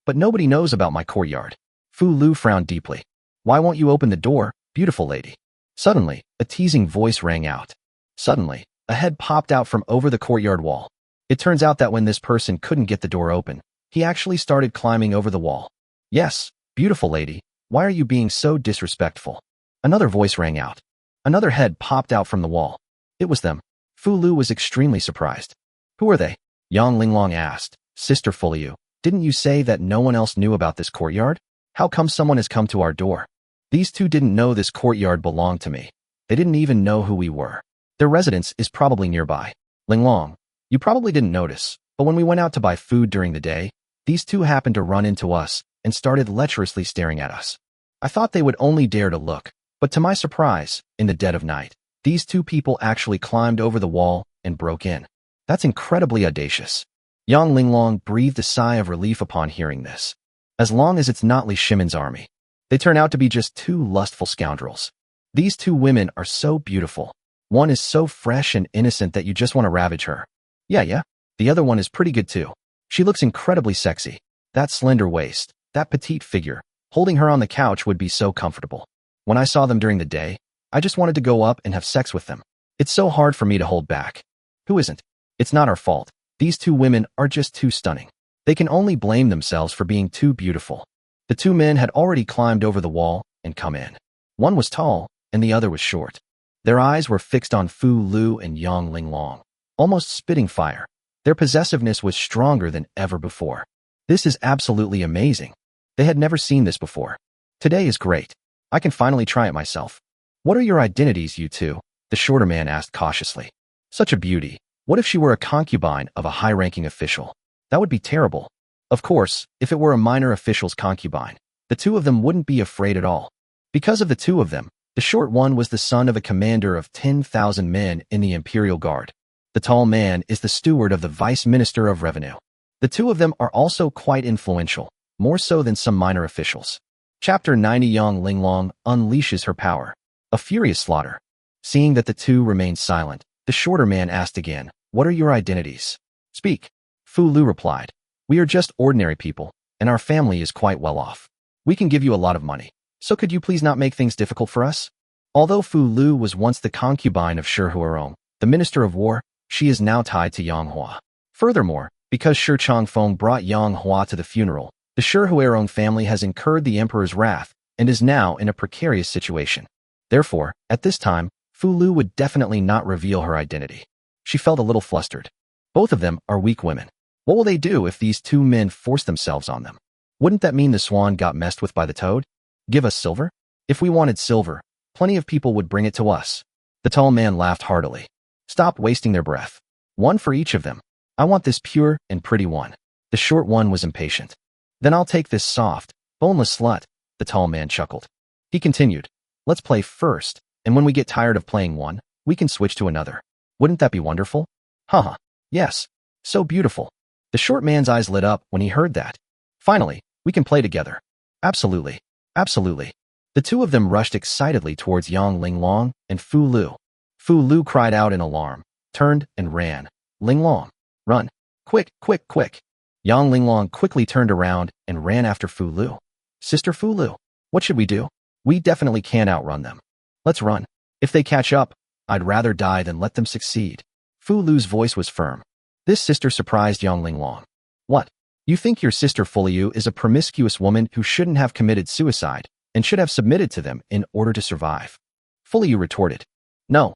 But nobody knows about my courtyard. Fu Lu frowned deeply. Why won't you open the door, beautiful lady? Suddenly, a teasing voice rang out. Suddenly, a head popped out from over the courtyard wall. It turns out that when this person couldn't get the door open, he actually started climbing over the wall. Yes, beautiful lady, why are you being so disrespectful? Another voice rang out. Another head popped out from the wall. It was them. Fu Lu was extremely surprised. Who are they? Yang Linglong asked. Sister Fu Lu, didn't you say that no one else knew about this courtyard? How come someone has come to our door? These two didn't know this courtyard belonged to me. They didn't even know who we were. Their residence is probably nearby. Linglong, you probably didn't notice, but when we went out to buy food during the day, these two happened to run into us and started lecherously staring at us. I thought they would only dare to look, but to my surprise, in the dead of night, these two people actually climbed over the wall and broke in. That's incredibly audacious. Yang Linglong breathed a sigh of relief upon hearing this. As long as it's not Li Shimon's army. They turn out to be just two lustful scoundrels. These two women are so beautiful. One is so fresh and innocent that you just want to ravage her. Yeah. The other one is pretty good too. She looks incredibly sexy. That slender waist, that petite figure, holding her on the couch would be so comfortable. When I saw them during the day, I just wanted to go up and have sex with them. It's so hard for me to hold back. Who isn't? It's not our fault. These two women are just too stunning. They can only blame themselves for being too beautiful. The two men had already climbed over the wall and come in. One was tall and the other was short. Their eyes were fixed on Fu Lu and Yang Linglong, almost spitting fire. Their possessiveness was stronger than ever before. This is absolutely amazing. They had never seen this before. Today is great. I can finally try it myself. What are your identities, you two? The shorter man asked cautiously. Such a beauty. What if she were a concubine of a high-ranking official? That would be terrible. Of course, if it were a minor official's concubine, the two of them wouldn't be afraid at all. Because of the two of them, the short one was the son of a commander of 10,000 men in the Imperial Guard. The tall man is the steward of the Vice Minister of Revenue. The two of them are also quite influential, more so than some minor officials. Chapter 90 Yang Linglong unleashes her power. A furious slaughter. Seeing that the two remained silent, the shorter man asked again, what are your identities? Speak. Fu Lu replied, we are just ordinary people, and our family is quite well off. We can give you a lot of money, so could you please not make things difficult for us? Although Fu Lu was once the concubine of Shi Huarong, the Minister of War, she is now tied to Yang Hua. Furthermore, because Shi Changfeng brought Yang Hua to the funeral, the Shi Huarong family has incurred the Emperor's wrath and is now in a precarious situation. Therefore, at this time, Fu Lu would definitely not reveal her identity. She felt a little flustered. Both of them are weak women. What will they do if these two men force themselves on them? Wouldn't that mean the swan got messed with by the toad? Give us silver? If we wanted silver, plenty of people would bring it to us. The tall man laughed heartily. Stop wasting their breath. One for each of them. I want this pure and pretty one. The short one was impatient. Then I'll take this soft, boneless slut, the tall man chuckled. He continued, let's play first, and when we get tired of playing one, we can switch to another. Wouldn't that be wonderful? Haha, yes, so beautiful. The short man's eyes lit up when he heard that. Finally, we can play together. Absolutely, absolutely. The two of them rushed excitedly towards Yang Linglong and Fu Lu. Fu Lu cried out in alarm, turned and ran. Linglong, run. Quick, quick, quick. Yang Linglong quickly turned around and ran after Fu Lu. Sister Fu Lu, what should we do? We definitely can't outrun them. Let's run. If they catch up, I'd rather die than let them succeed. Fu Lu's voice was firm. This sister surprised Yang Linglong. What? You think your sister Fu Lu is a promiscuous woman who shouldn't have committed suicide and should have submitted to them in order to survive? Fu Lu retorted. No.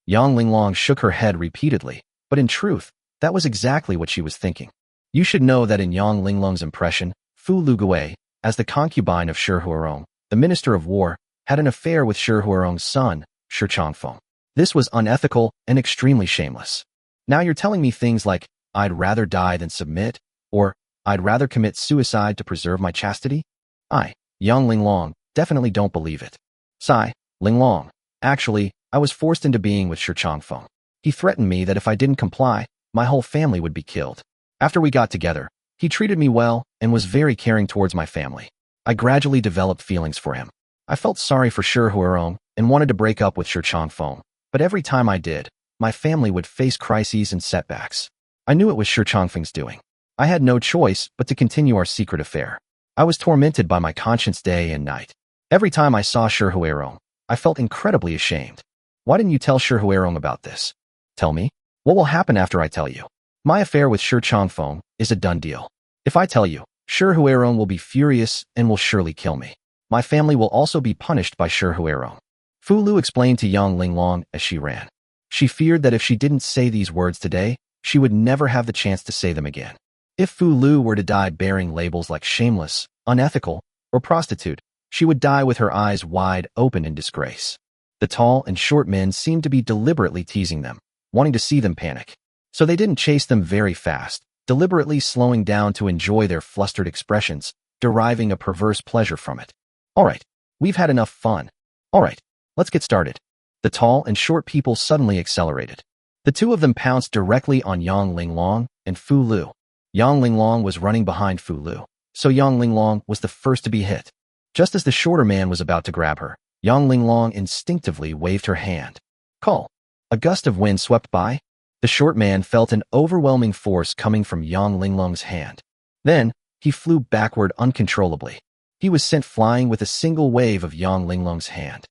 Yang Linglong shook her head repeatedly, but in truth, that was exactly what she was thinking. You should know that in Yang Linglong's impression, Fu Lu Gui, as the concubine of Shi Huarong, the Minister of War, had an affair with Shi Huarong's son, Shi Changfeng. This was unethical and extremely shameless. Now you're telling me things like, I'd rather die than submit, or I'd rather commit suicide to preserve my chastity? I, Yang Linglong, definitely don't believe it. Sigh, Linglong. Actually, I was forced into being with Shi Changfeng. He threatened me that if I didn't comply, my whole family would be killed. After we got together, he treated me well and was very caring towards my family. I gradually developed feelings for him. I felt sorry for Shi Huarong and wanted to break up with Shi Changfeng, but every time I did, my family would face crises and setbacks. I knew it was Shi Changfeng's doing. I had no choice but to continue our secret affair. I was tormented by my conscience day and night. Every time I saw Shi Huarong, I felt incredibly ashamed. Why didn't you tell Shi Huarong about this? Tell me. What will happen after I tell you? My affair with Shi Changfeng is a done deal. If I tell you, Shi Huarong will be furious and will surely kill me. My family will also be punished by Shi Huarong. Fu Lu explained to Yang Linglong as she ran. She feared that if she didn't say these words today, she would never have the chance to say them again. If Fu Lu were to die bearing labels like shameless, unethical, or prostitute, she would die with her eyes wide open in disgrace. The tall and short men seemed to be deliberately teasing them, wanting to see them panic. So they didn't chase them very fast, deliberately slowing down to enjoy their flustered expressions, deriving a perverse pleasure from it. All right, we've had enough fun. All right, let's get started. The tall and short people suddenly accelerated. The two of them pounced directly on Yang Linglong and Fu Lu. Yang Linglong was running behind Fu Lu, so Yang Linglong was the first to be hit. Just as the shorter man was about to grab her, Yang Linglong instinctively waved her hand. Call. A gust of wind swept by. The short man felt an overwhelming force coming from Yang Linglong's hand. Then, he flew backward uncontrollably. He was sent flying with a single wave of Yang Linglong's hand.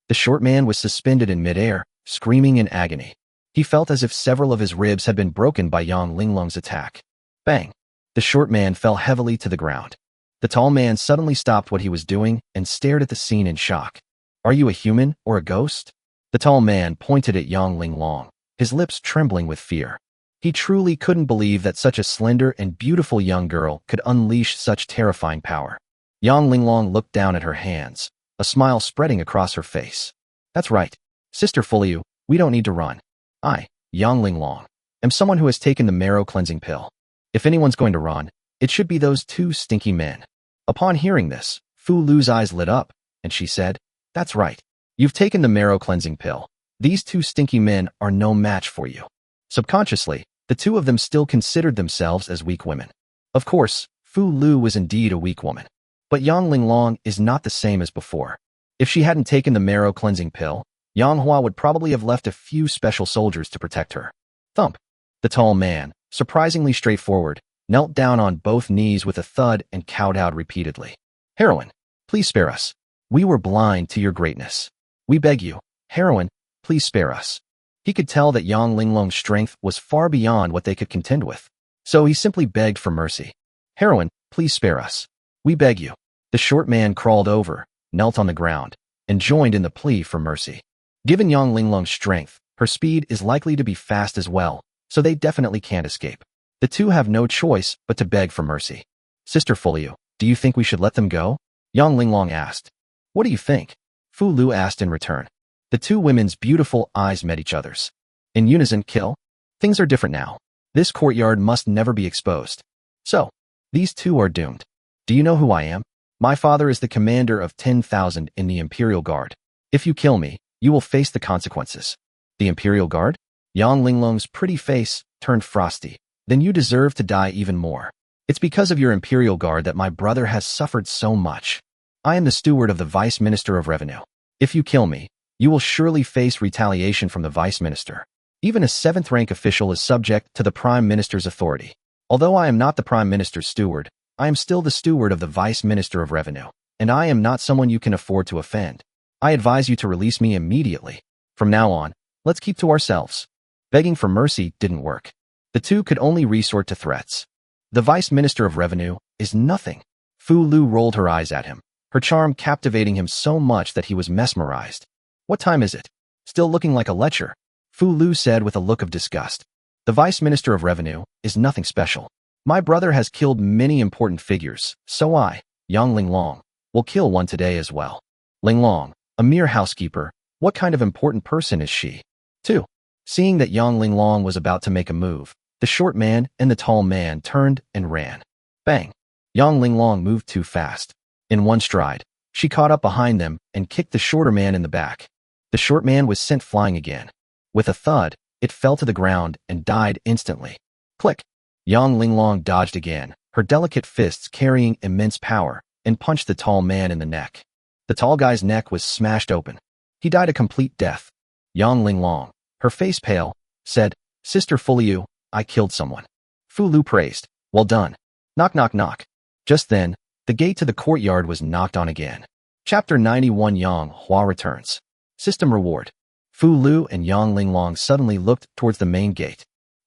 The short man was suspended in midair, screaming in agony. He felt as if several of his ribs had been broken by Yang Linglong's attack. Bang! The short man fell heavily to the ground. The tall man suddenly stopped what he was doing and stared at the scene in shock. Are you a human or a ghost? The tall man pointed at Yang Linglong, his lips trembling with fear. He truly couldn't believe that such a slender and beautiful young girl could unleash such terrifying power. Yang Linglong looked down at her hands, a smile spreading across her face. That's right, Sister Fuliu, we don't need to run. I, Yang Linglong, am someone who has taken the marrow cleansing pill. If anyone's going to run, it should be those two stinky men. Upon hearing this, Fu Lu's eyes lit up, and she said, That's right. You've taken the marrow cleansing pill. These two stinky men are no match for you. Subconsciously, the two of them still considered themselves as weak women. Of course, Fu Lu was indeed a weak woman. But Yang Linglong is not the same as before. If she hadn't taken the marrow cleansing pill, Yang Hua would probably have left a few special soldiers to protect her. Thump. The tall man, surprisingly straightforward, knelt down on both knees with a thud and kowtowed repeatedly. Heroine, please spare us. We were blind to your greatness. We beg you, heroine, please spare us. He could tell that Yang Linglong's strength was far beyond what they could contend with. So he simply begged for mercy. Heroine, please spare us. We beg you. The short man crawled over, knelt on the ground, and joined in the plea for mercy. Given Yang Linglong's strength, her speed is likely to be fast as well, so they definitely can't escape. The two have no choice but to beg for mercy. Sister Fuliu, do you think we should let them go? Yang Linglong asked. What do you think? Fu Lu asked in return. The two women's beautiful eyes met each other's. In unison, kill. Things are different now. This courtyard must never be exposed. So, these two are doomed. Do you know who I am? My father is the commander of 10,000 in the Imperial Guard. If you kill me, you will face the consequences. The Imperial Guard? Yang Linglong's pretty face turned frosty. Then you deserve to die even more. It's because of your Imperial Guard that my brother has suffered so much. I am the steward of the Vice Minister of Revenue. If you kill me, you will surely face retaliation from the Vice Minister. Even a 7th-rank official is subject to the Prime Minister's authority. Although I am not the Prime Minister's steward, I am still the steward of the Vice Minister of Revenue, and I am not someone you can afford to offend. I advise you to release me immediately. From now on, let's keep to ourselves. Begging for mercy didn't work. The two could only resort to threats. The Vice Minister of Revenue is nothing. Fu Lu rolled her eyes at him, her charm captivating him so much that he was mesmerized. What time is it? Still looking like a lecher, Fu Lu said with a look of disgust. The Vice Minister of Revenue is nothing special. My brother has killed many important figures, so I, Yang Linglong, will kill one today as well. Linglong, a mere housekeeper, what kind of important person is she? 2. Seeing that Yang Linglong was about to make a move, the short man and the tall man turned and ran. Bang! Yang Linglong moved too fast. In one stride, she caught up behind them and kicked the shorter man in the back. The short man was sent flying again. With a thud, it fell to the ground and died instantly. Click! Yang Linglong dodged again, her delicate fists carrying immense power, and punched the tall man in the neck. The tall guy's neck was smashed open. He died a complete death. Yang Linglong, her face pale, said, Sister Fuliu, I killed someone. Fu Lu praised. Well done. Knock knock knock. Just then, the gate to the courtyard was knocked on again. Chapter 91 Yang Hua returns. System reward. Fu Lu and Yang Linglong suddenly looked towards the main gate.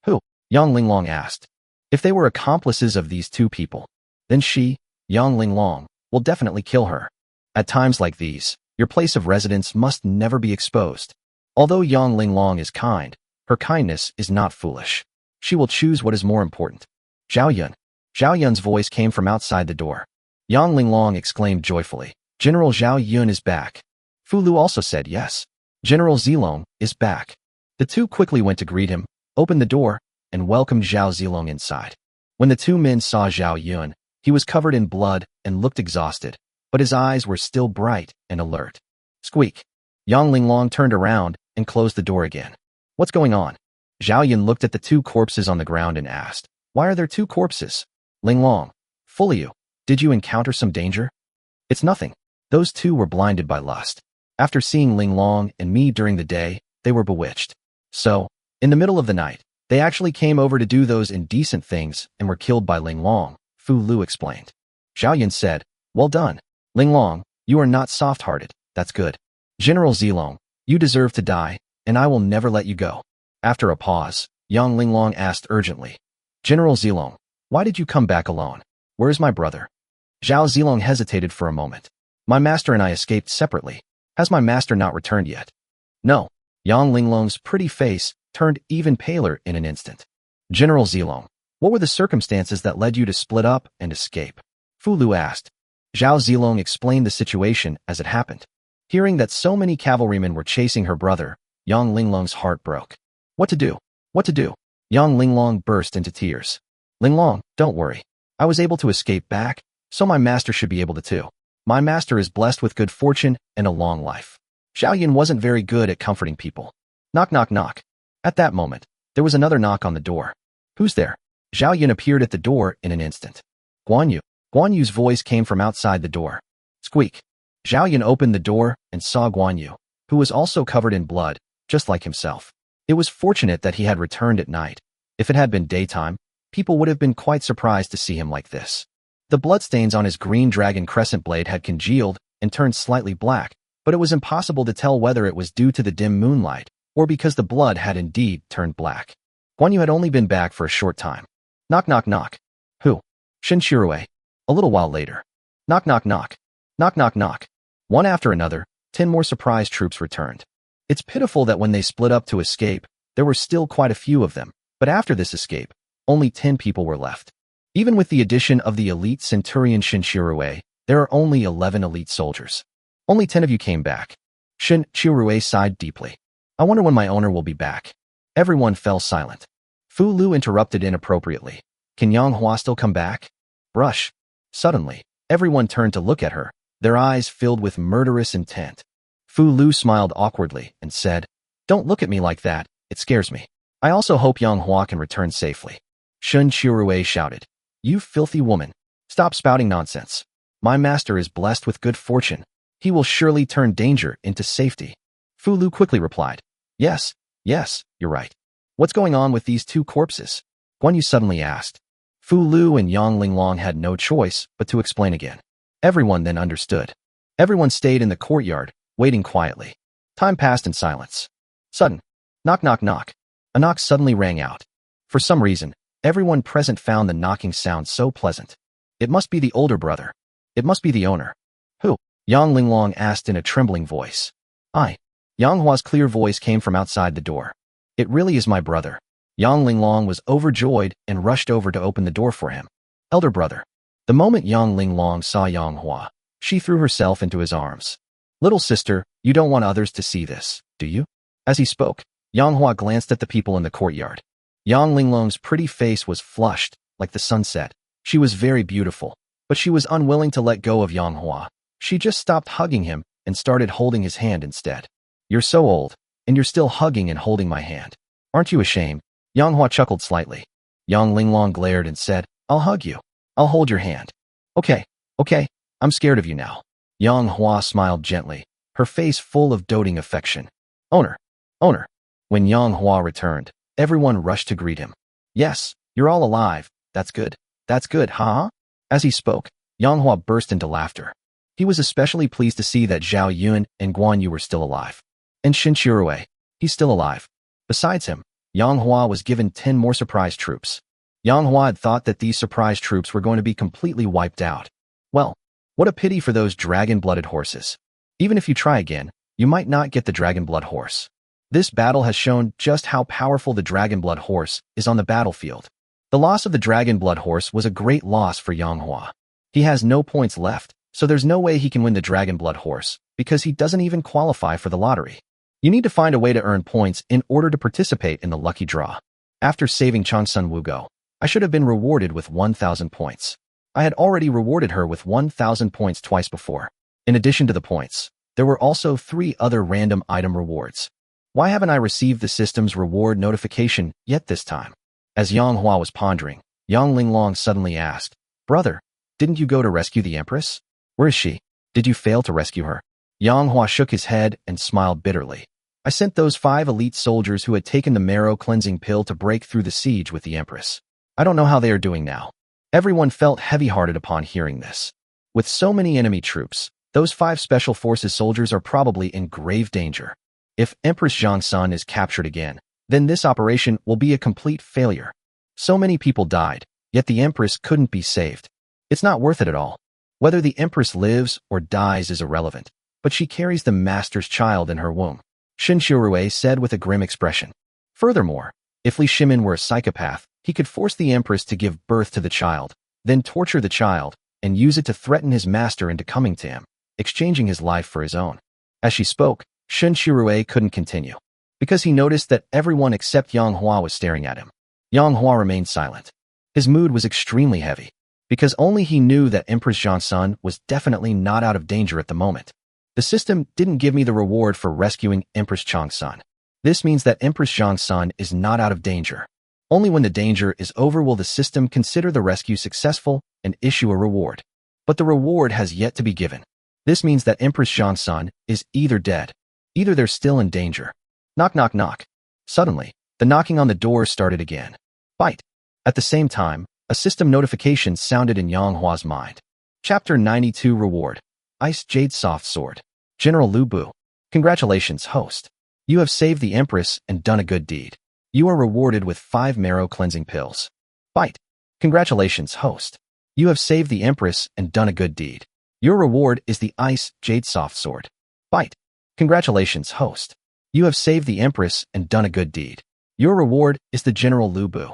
Who? Yang Linglong asked. If they were accomplices of these two people, then she, Yang Linglong, will definitely kill her. At times like these, your place of residence must never be exposed. Although Yang Linglong is kind, her kindness is not foolish. She will choose what is more important. Zhao Yun. Zhao Yun's voice came from outside the door. Yang Linglong exclaimed joyfully. General Zhao Yun is back. Fu Lu also said yes. General Zilong is back. The two quickly went to greet him, opened the door, and welcomed Zhao Zilong inside. When the two men saw Zhao Yun, he was covered in blood and looked exhausted, but his eyes were still bright and alert. Squeak. Yang Linglong turned around and closed the door again. What's going on? Zhao Yun looked at the two corpses on the ground and asked, Why are there two corpses? Linglong, fool you. Did you encounter some danger? It's nothing. Those two were blinded by lust. After seeing Linglong and me during the day, they were bewitched. So, in the middle of the night, they actually came over to do those indecent things and were killed by Linglong, Fu Lu explained. Zhao Yun said, Well done. Linglong, you are not soft-hearted. That's good. General Zilong, you deserve to die, and I will never let you go. After a pause, Yang Linglong asked urgently, General Zilong, why did you come back alone? Where's my brother? Zhao Zilong hesitated for a moment. My master and I escaped separately. Has my master not returned yet? No. Yang Linglong's pretty face turned even paler in an instant. General Zilong, what were the circumstances that led you to split up and escape? Fu Lu asked. Zhao Zilong explained the situation as it happened. Hearing that so many cavalrymen were chasing her brother, Yang Linglong's heart broke. What to do? What to do? Yang Linglong burst into tears. Linglong, don't worry. I was able to escape back, so my master should be able to too. My master is blessed with good fortune and a long life. Zhao Yun wasn't very good at comforting people. Knock knock knock. At that moment, there was another knock on the door. Who's there? Zhao Yun appeared at the door in an instant. Guan Yu. Guan Yu's voice came from outside the door. Squeak. Zhao Yun opened the door and saw Guan Yu, who was also covered in blood, just like himself. It was fortunate that he had returned at night. If it had been daytime, people would have been quite surprised to see him like this. The bloodstains on his green dragon crescent blade had congealed and turned slightly black, but it was impossible to tell whether it was due to the dim moonlight or because the blood had indeed turned black. Guan Yu had only been back for a short time. Knock knock knock. Who? Shin Shirue. A little while later. Knock knock knock. Knock knock knock. One after another, 10 more surprise troops returned. It's pitiful that when they split up to escape, there were still quite a few of them, but after this escape, only 10 people were left. Even with the addition of the elite centurion Shin Shirue, there are only 11 elite soldiers. Only 10 of you came back. Shin Shirue sighed deeply. I wonder when my owner will be back. Everyone fell silent. Fu Lu interrupted inappropriately. Can Yang Hua still come back? Brush. Suddenly, everyone turned to look at her, their eyes filled with murderous intent. Fu Lu smiled awkwardly and said, Don't look at me like that, it scares me. I also hope Yang Hua can return safely. Shin Shirue shouted. You filthy woman. Stop spouting nonsense. My master is blessed with good fortune. He will surely turn danger into safety. Fu Lu quickly replied. Yes, you're right. What's going on with these two corpses? Guan Yu suddenly asked. Fu Lu and Yang Linglong had no choice but to explain again. Everyone then understood. Everyone stayed in the courtyard, waiting quietly. Time passed in silence. Sudden. Knock knock knock. A knock suddenly rang out. For some reason, everyone present found the knocking sound so pleasant. It must be the older brother. It must be the owner. Who? Yang Linglong asked in a trembling voice. I. Yang Hua's clear voice came from outside the door. It really is my brother. Yang Linglong was overjoyed and rushed over to open the door for him. Elder brother. The moment Yang Linglong saw Yang Hua, she threw herself into his arms. Little sister, you don't want others to see this, do you? As he spoke, Yang Hua glanced at the people in the courtyard. Yang Linglong's pretty face was flushed, like the sunset. She was very beautiful, but she was unwilling to let go of Yang Hua. She just stopped hugging him and started holding his hand instead. You're so old, and you're still hugging and holding my hand. Aren't you ashamed? Yang Hua chuckled slightly. Yang Linglong glared and said, I'll hug you. I'll hold your hand. Okay, I'm scared of you now. Yang Hua smiled gently, her face full of doting affection. Owner. When Yang Hua returned, everyone rushed to greet him. Yes, You're all alive. That's good. That's good, huh? As he spoke, Yang Hua burst into laughter. He was especially pleased to see that Zhao Yun and Guan Yu were still alive. And Shen Shirue, he's still alive. Besides him, Yang Hua was given 10 more surprise troops. Yang Hua had thought that these surprise troops were going to be completely wiped out. Well, what a pity for those dragon-blooded horses. Even if you try again, you might not get the dragon-blood horse. This battle has shown just how powerful the dragon-blood horse is on the battlefield. The loss of the dragon-blood horse was a great loss for Yang Hua. He has no points left, so there's no way he can win the dragon-blood horse, because he doesn't even qualify for the lottery. You need to find a way to earn points in order to participate in the lucky draw. After saving Changsun Wugo, I should have been rewarded with 1,000 points. I had already rewarded her with 1,000 points twice before. In addition to the points, there were also 3 other random item rewards. Why haven't I received the system's reward notification yet this time? As Yang Hua was pondering, Yang Linglong suddenly asked, "Brother, didn't you go to rescue the Empress? Where is she? Did you fail to rescue her?" Yang Hua shook his head and smiled bitterly. "I sent those 5 elite soldiers who had taken the marrow cleansing pill to break through the siege with the Empress. I don't know how they are doing now." Everyone felt heavy-hearted upon hearing this. With so many enemy troops, those 5 special forces soldiers are probably in grave danger. If Empress Zhangsun is captured again, then this operation will be a complete failure. So many people died, yet the Empress couldn't be saved. It's not worth it at all. Whether the Empress lives or dies is irrelevant, but she carries the Master's child in her womb, Shen Shirue said with a grim expression. Furthermore, if Li Shimin were a psychopath, he could force the Empress to give birth to the child, then torture the child, and use it to threaten his master into coming to him, exchanging his life for his own. As she spoke, Shen Shirue couldn't continue, because he noticed that everyone except Yang Hua was staring at him. Yang Hua remained silent. His mood was extremely heavy, because only he knew that Empress Zhangsun was definitely not out of danger at the moment. The system didn't give me the reward for rescuing Empress Zhangsun. This means that Empress Zhangsun is not out of danger. Only when the danger is over will the system consider the rescue successful and issue a reward. But the reward has yet to be given. This means that Empress Zhangsun is either dead, either they're still in danger. Knock, knock, knock. Suddenly, the knocking on the door started again. Bite. At the same time, a system notification sounded in Yang Hua's mind. Chapter 92 Reward. Ice Jade Soft Sword. General Lu Bu. Congratulations, host. You have saved the Empress and done a good deed. You are rewarded with 5 marrow cleansing pills. Bite. Congratulations, host. You have saved the Empress and done a good deed. Your reward is the Ice Jade Soft Sword. Bite. Congratulations, host. You have saved the Empress and done a good deed. Your reward is the General Lu Bu.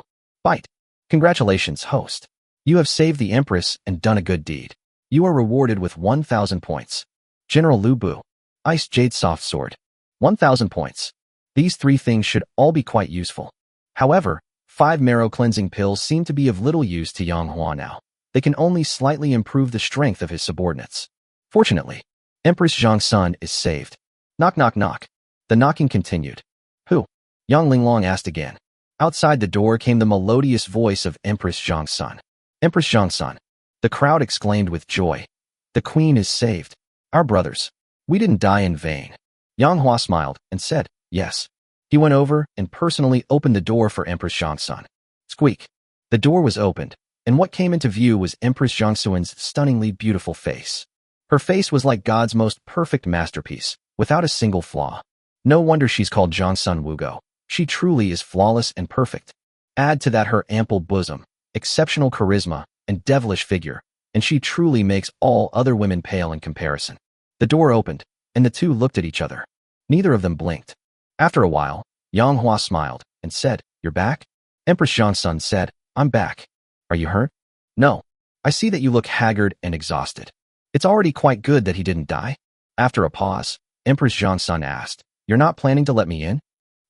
Bite. Congratulations, host. You have saved the Empress and done a good deed. You are rewarded with 1,000 points. General Lu Bu. Ice Jade Soft Sword. 1,000 points. These 3 things should all be quite useful. However, 5 marrow cleansing pills seem to be of little use to Yang Hua now. They can only slightly improve the strength of his subordinates. Fortunately, Empress Zhangsun is saved. Knock, knock, knock. The knocking continued. Who? Yang Linglong asked again. Outside the door came the melodious voice of Empress Zhangsun. Empress Zhangsun. The crowd exclaimed with joy. The queen is saved. Our brothers. We didn't die in vain. Yang Hua smiled and said, yes. He went over and personally opened the door for Empress Zhangsun. Squeak. The door was opened, and what came into view was Empress Zhangsun's stunningly beautiful face. Her face was like God's most perfect masterpiece, without a single flaw. No wonder she's called Zhangsun Wugo. She truly is flawless and perfect. Add to that her ample bosom, exceptional charisma, and devilish figure, and she truly makes all other women pale in comparison. The door opened, and the two looked at each other. Neither of them blinked. After a while, Yang Hua smiled and said, You're back? Empress Zhangsun said, I'm back. Are you hurt? No. I see that you look haggard and exhausted. It's already quite good that he didn't die. After a pause, Empress Zhangsun asked, You're not planning to let me in?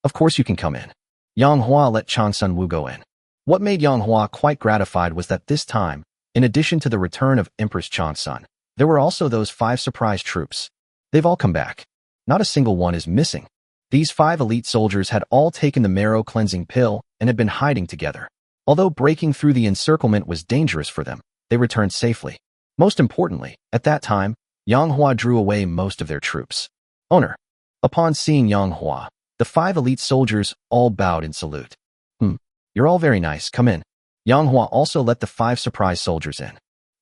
Of course you can come in. Yang Hua let Changsun Wu go in. What made Yang Hua quite gratified was that this time, in addition to the return of Empress Changsun, there were also those 5 surprise troops. They've all come back. Not a single one is missing. These 5 elite soldiers had all taken the marrow cleansing pill and had been hiding together. Although breaking through the encirclement was dangerous for them, they returned safely. Most importantly, at that time, Yang Hua drew away most of their troops. Owner. Upon seeing Yang Hua, the 5 elite soldiers all bowed in salute. You're all very nice, come in. Yang Hua also let the 5 surprise soldiers in.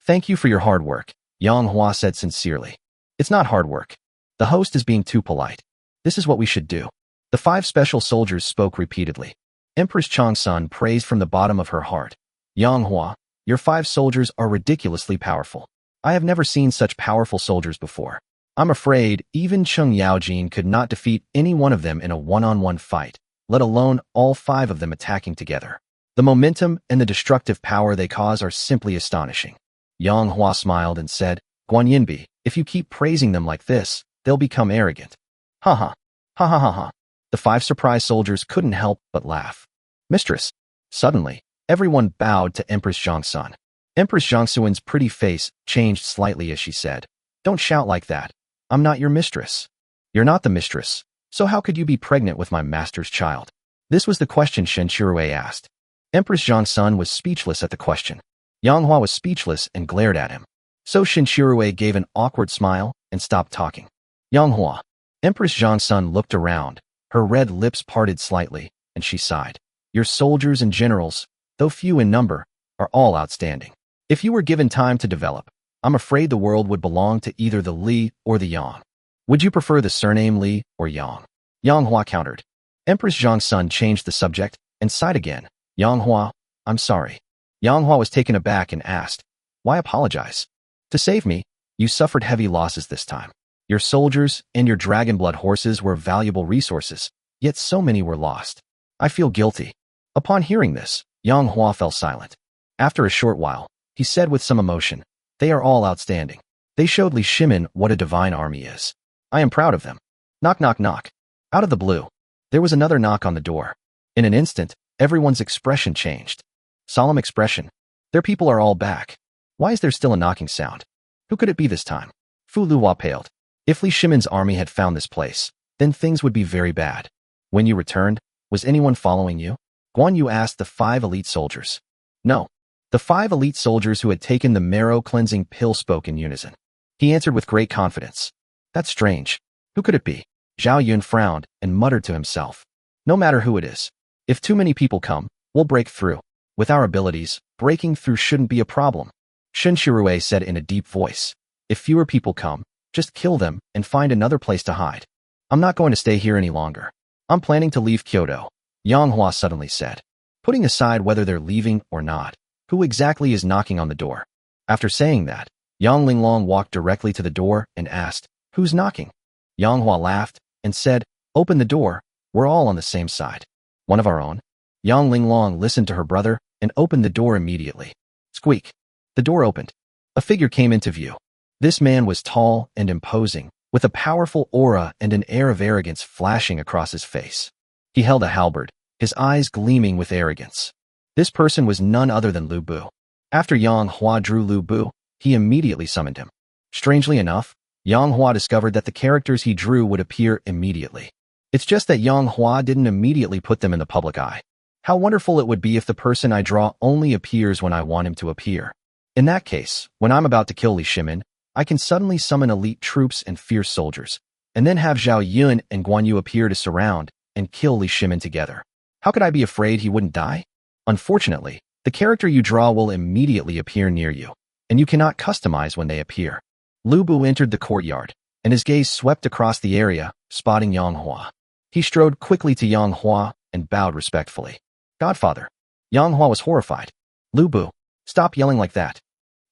Thank you for your hard work, Yang Hua said sincerely. It's not hard work. The host is being too polite. This is what we should do. The 5 special soldiers spoke repeatedly. Empress Changsun praised from the bottom of her heart. Yang Hua, your 5 soldiers are ridiculously powerful. I have never seen such powerful soldiers before. I'm afraid even Cheng Yaojin could not defeat any one of them in a one-on-one fight, let alone all 5 of them attacking together. The momentum and the destructive power they cause are simply astonishing. Yang Hua smiled and said, Guan Yinbi, if you keep praising them like this, they'll become arrogant. Ha ha. Ha ha ha ha. The 5 surprise soldiers couldn't help but laugh. Mistress. Suddenly, everyone bowed to Empress Zhangsun. Empress Zhangsun's pretty face changed slightly as she said, Don't shout like that. I'm not your mistress. You're not the mistress, so how could you be pregnant with my master's child? This was the question Shen Shirue asked. Empress Zhangsun was speechless at the question. Yang Hua was speechless and glared at him. So Shen Shirue gave an awkward smile and stopped talking. Yang Hua. Empress Zhangsun looked around. Her red lips parted slightly, and she sighed. Your soldiers and generals, though few in number, are all outstanding. If you were given time to develop, I'm afraid the world would belong to either the Li or the Yang. Would you prefer the surname Li or Yang? Yang Hua countered. Empress Zhangsun changed the subject and sighed again. Yang Hua, I'm sorry. Yang Hua was taken aback and asked, Why apologize? To save me, you suffered heavy losses this time. Your soldiers and your dragon blood horses were valuable resources, yet so many were lost. I feel guilty. Upon hearing this, Yang Hua fell silent. After a short while, he said with some emotion, They are all outstanding. They showed Li Shimin what a divine army is. I am proud of them. Knock knock knock. Out of the blue, there was another knock on the door. In an instant, everyone's expression changed. Solemn expression. Their people are all back. Why is there still a knocking sound? Who could it be this time? Fu Luhua paled. If Li Shimin's army had found this place, then things would be very bad. When you returned, was anyone following you? Guan Yu asked the 5 elite soldiers. No. The 5 elite soldiers who had taken the marrow-cleansing pill spoke in unison. He answered with great confidence. That's strange. Who could it be? Zhao Yun frowned and muttered to himself. No matter who it is. If too many people come, we'll break through. With our abilities, breaking through shouldn't be a problem. Shen Shirue said in a deep voice. If fewer people come, just kill them and find another place to hide. I'm not going to stay here any longer. I'm planning to leave Kyoto, Yang Hua suddenly said. Putting aside whether they're leaving or not, who exactly is knocking on the door? After saying that, Yang Linglong walked directly to the door and asked, Who's knocking? Yang Hua laughed and said, Open the door, we're all on the same side. One of our own? Yang Linglong listened to her brother and opened the door immediately. Squeak. The door opened. A figure came into view. This man was tall and imposing, with a powerful aura and an air of arrogance flashing across his face. He held a halberd, his eyes gleaming with arrogance. This person was none other than Lu Bu. After Yang Hua drew Lu Bu, he immediately summoned him. Strangely enough, Yang Hua discovered that the characters he drew would appear immediately. It's just that Yang Hua didn't immediately put them in the public eye. How wonderful it would be if the person I draw only appears when I want him to appear. In that case, when I'm about to kill Li Shimin, I can suddenly summon elite troops and fierce soldiers, and then have Zhao Yun and Guan Yu appear to surround and kill Li Shimin together. How could I be afraid he wouldn't die? Unfortunately, the character you draw will immediately appear near you, and you cannot customize when they appear. Lu Bu entered the courtyard, and his gaze swept across the area, spotting Yang Hua. He strode quickly to Yang Hua and bowed respectfully. Godfather. Yang Hua was horrified. Lu Bu, stop yelling like that.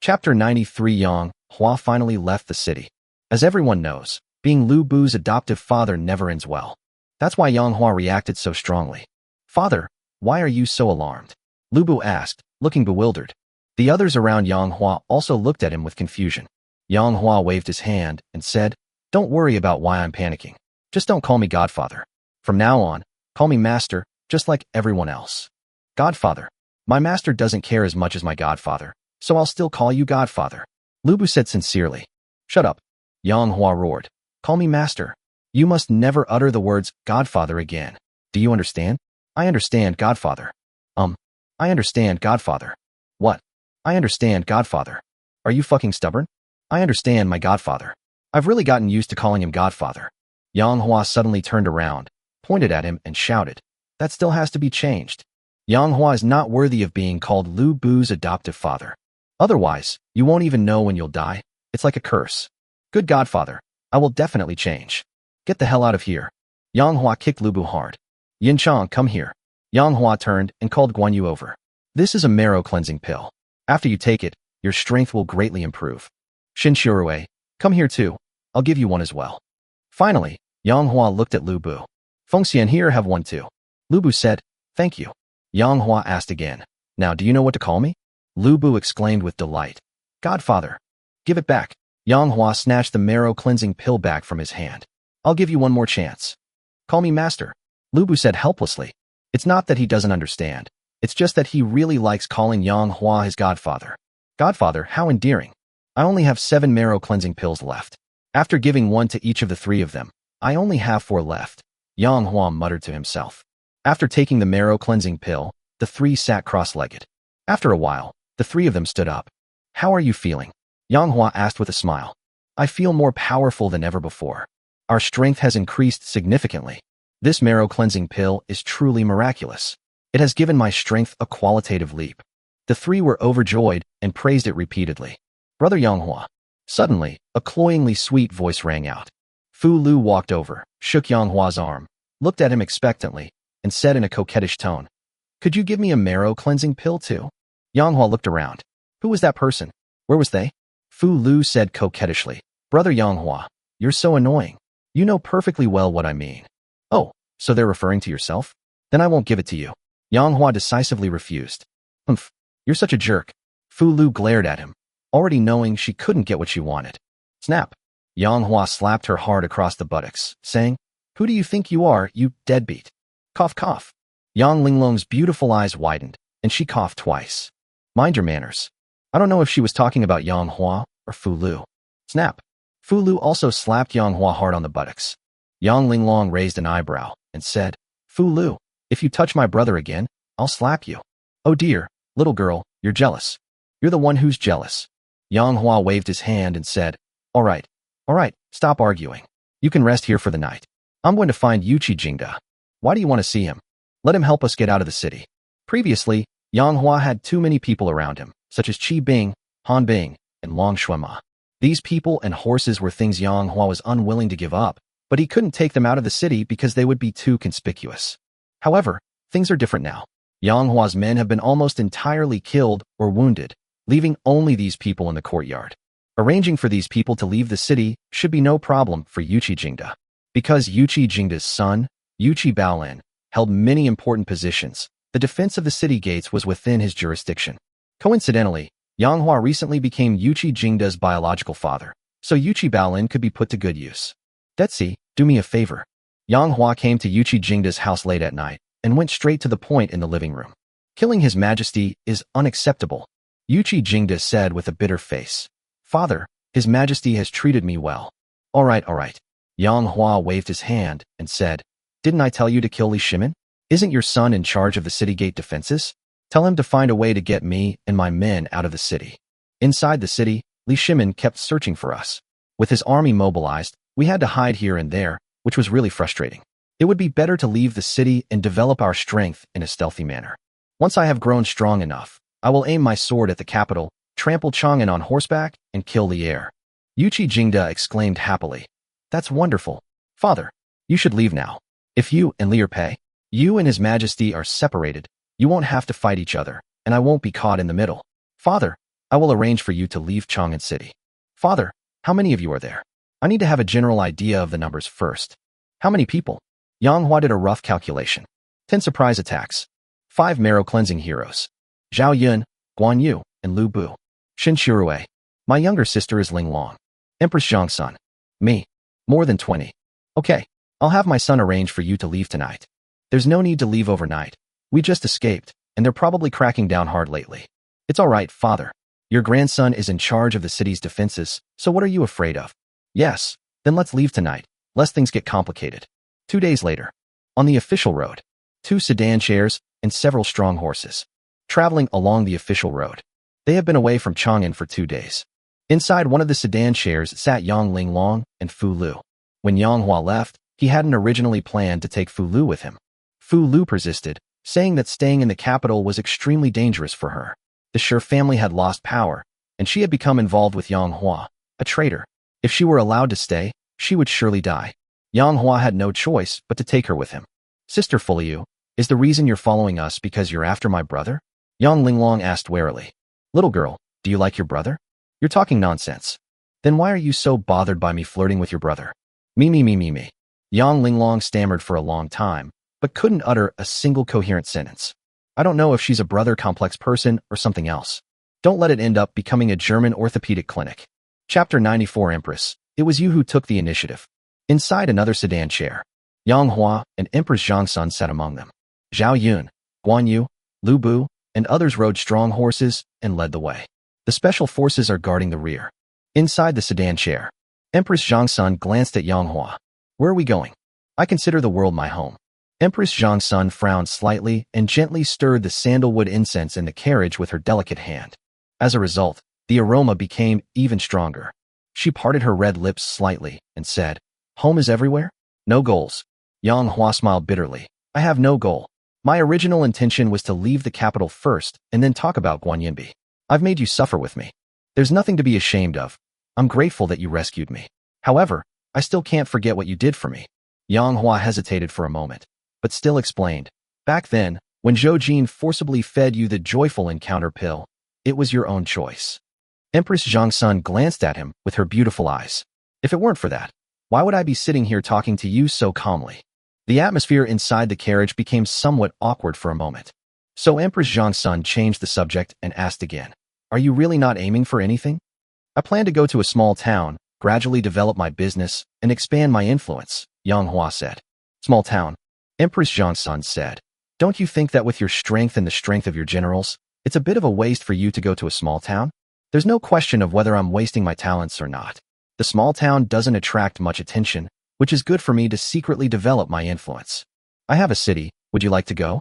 Chapter 93. Yang Hua finally left the city. As everyone knows, being Lu Bu's adoptive father never ends well. That's why Yang Hua reacted so strongly. Father, why are you so alarmed? Lu Bu asked, looking bewildered. The others around Yang Hua also looked at him with confusion. Yang Hua waved his hand and said, Don't worry about why I'm panicking. Just don't call me Godfather. From now on, call me Master, just like everyone else. Godfather. My master doesn't care as much as my godfather, so I'll still call you Godfather. Lu Bu said sincerely. Shut up. Yang Hua roared. Call me Master. You must never utter the words Godfather again. Do you understand? I understand, Godfather. I understand, Godfather. What? I understand, Godfather. Are you fucking stubborn? I understand, my Godfather. I've really gotten used to calling him Godfather. Yang Hua suddenly turned around, pointed at him and shouted. That still has to be changed. Yang Hua is not worthy of being called Lu Bu's adoptive father. Otherwise, you won't even know when you'll die. It's like a curse. Good godfather, I will definitely change. Get the hell out of here. Yang Hua kicked Lu Bu hard. Yin Chang, come here. Yang Hua turned and called Guan Yu over. This is a marrow cleansing pill. After you take it, your strength will greatly improve. Xin Shurui, come here too. I'll give you one as well. Finally, Yang Hua looked at Lu Bu. Fengxian, here, have one too. Lu Bu said, thank you. Yang Hua asked again. Now do you know what to call me? Lu Bu exclaimed with delight. Godfather. Give it back. Yang Hua snatched the marrow cleansing pill back from his hand. I'll give you one more chance. Call me master. Lu Bu said helplessly. It's not that he doesn't understand. It's just that he really likes calling Yang Hua his godfather. Godfather, how endearing. I only have 7 marrow cleansing pills left. After giving one to each of the 3 of them, I only have 4 left. Yang Hua muttered to himself. After taking the marrow cleansing pill, the 3 sat cross-legged. After a while, the 3 of them stood up. How are you feeling? Yang Hua asked with a smile. I feel more powerful than ever before. Our strength has increased significantly. This marrow cleansing pill is truly miraculous. It has given my strength a qualitative leap. The 3 were overjoyed and praised it repeatedly. Brother Yang Hua. Suddenly, a cloyingly sweet voice rang out. Fu Lu walked over, shook Yang Hua's arm, looked at him expectantly, and said in a coquettish tone, could you give me a marrow cleansing pill too? Yang Hua looked around. Who was that person? Where was they? Fu Lu said coquettishly, Brother Yang Hua, you're so annoying. You know perfectly well what I mean. Oh, so they're referring to yourself? Then I won't give it to you. Yang Hua decisively refused. Humph, you're such a jerk. Fu Lu glared at him, already knowing she couldn't get what she wanted. Snap. Yang Hua slapped her hard across the buttocks, saying, who do you think you are, you deadbeat? Cough, cough. Yang Linglong's beautiful eyes widened, and she coughed twice. Mind your manners. I don't know if she was talking about Yang Hua or Fu Lu. Snap. Fu Lu also slapped Yang Hua hard on the buttocks. Yang Linglong raised an eyebrow and said, Fu Lu, if you touch my brother again, I'll slap you. Oh dear, little girl, you're jealous. You're the one who's jealous. Yang Hua waved his hand and said, all right, stop arguing. You can rest here for the night. I'm going to find Yuqi Jingda. Why do you want to see him? Let him help us get out of the city. Previously, Yang Hua had too many people around him, such as Qi Bing, Han Bing, and Long Shuema. These people and horses were things Yang Hua was unwilling to give up, but he couldn't take them out of the city because they would be too conspicuous. However, things are different now. Yang Hua's men have been almost entirely killed or wounded, leaving only these people in the courtyard. Arranging for these people to leave the city should be no problem for Yuqi Jingda. Because Yuqi Jingda's son, Yuqi Baolin, held many important positions, the defense of the city gates was within his jurisdiction. Coincidentally, Yang Hua recently became Yuqi Jingda's biological father, so Yuqi Baolin could be put to good use. Detsi, do me a favor. Yang Hua came to Yuqi Jingda's house late at night and went straight to the point in the living room. Killing His Majesty is unacceptable, Yuqi Jingda said with a bitter face. Father, His Majesty has treated me well. All right. Yang Hua waved his hand and said, didn't I tell you to kill Li Shimin? Isn't your son in charge of the city gate defenses? Tell him to find a way to get me and my men out of the city. Inside the city, Li Shimin kept searching for us. With his army mobilized, we had to hide here and there, which was really frustrating. It would be better to leave the city and develop our strength in a stealthy manner. Once I have grown strong enough, I will aim my sword at the capital, trample Chang'an on horseback, and kill the heir. Yuqi Jingda exclaimed happily. That's wonderful. Father, you should leave now. If you and Li Pei, you and His Majesty are separated, you won't have to fight each other, and I won't be caught in the middle. Father, I will arrange for you to leave Chang'an City. Father, how many of you are there? I need to have a general idea of the numbers first. How many people? Yang Hua did a rough calculation. 10 surprise attacks. 5 marrow cleansing heroes. Zhao Yun, Guan Yu, and Lu Bu. Xin Shurui. My younger sister is Ling Long. Empress Zhang's son. Me. More than 20. Okay, I'll have my son arrange for you to leave tonight. There's no need to leave overnight. We just escaped, and they're probably cracking down hard lately. It's all right, father. Your grandson is in charge of the city's defenses, so what are you afraid of? Yes, then let's leave tonight, lest things get complicated. 2 days later. On the official road. 2 sedan chairs and several strong horses. Traveling along the official road. They have been away from Chang'an for 2 days. Inside one of the sedan chairs sat Yang Linglong and Fu Lu. When Yang Hua left, he hadn't originally planned to take Fu Lu with him. Fu Lu persisted, saying that staying in the capital was extremely dangerous for her. The Shi family had lost power, and she had become involved with Yang Hua, a traitor. If she were allowed to stay, she would surely die. Yang Hua had no choice but to take her with him. Sister Fuliu, is the reason you're following us because you're after my brother? Yang Linglong asked warily. Little girl, do you like your brother? You're talking nonsense. Then why are you so bothered by me flirting with your brother? Me. Yang Linglong stammered for a long time, but couldn't utter a single coherent sentence. I don't know if she's a brother complex person or something else. Don't let it end up becoming a German orthopedic clinic. Chapter 94 Empress, it was you who took the initiative. Inside another sedan chair, Yang Hua and Empress Zhangsun sat among them. Zhao Yun, Guan Yu, Lu Bu, and others rode strong horses and led the way. The special forces are guarding the rear. Inside the sedan chair, Empress Zhangsun glanced at Yang Hua. Where are we going? I consider the world my home. Empress Zhangsun frowned slightly and gently stirred the sandalwood incense in the carriage with her delicate hand. As a result, the aroma became even stronger. She parted her red lips slightly and said, Home is everywhere? No goals. Yang Hua smiled bitterly. I have no goal. My original intention was to leave the capital first and then talk about Guanyinbi. I've made you suffer with me. There's nothing to be ashamed of. I'm grateful that you rescued me. However, I still can't forget what you did for me. Yang Hua hesitated for a moment, but still explained. Back then, when Zhou Jin forcibly fed you the joyful encounter pill, it was your own choice. Empress Zhangsun glanced at him with her beautiful eyes. If it weren't for that, why would I be sitting here talking to you so calmly? The atmosphere inside the carriage became somewhat awkward for a moment. So Empress Zhangsun changed the subject and asked again, Are you really not aiming for anything? I plan to go to a small town, gradually develop my business, and expand my influence, Yang Hua said. Small town? Empress Zhangsun said. Don't you think that with your strength and the strength of your generals, it's a bit of a waste for you to go to a small town? There's no question of whether I'm wasting my talents or not. The small town doesn't attract much attention, which is good for me to secretly develop my influence. I have a city, would you like to go?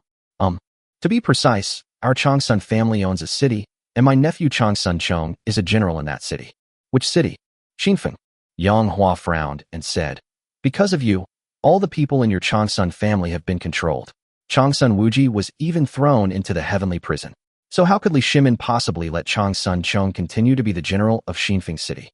To be precise, our Changsun family owns a city, and my nephew Changsun Chong is a general in that city. Which city? Xinfeng. Yang Hua frowned and said, Because of you, all the people in your Changsun family have been controlled. Changsun Wuji was even thrown into the heavenly prison. So how could Li Shimin possibly let Changsun Chong continue to be the general of Xinfeng City?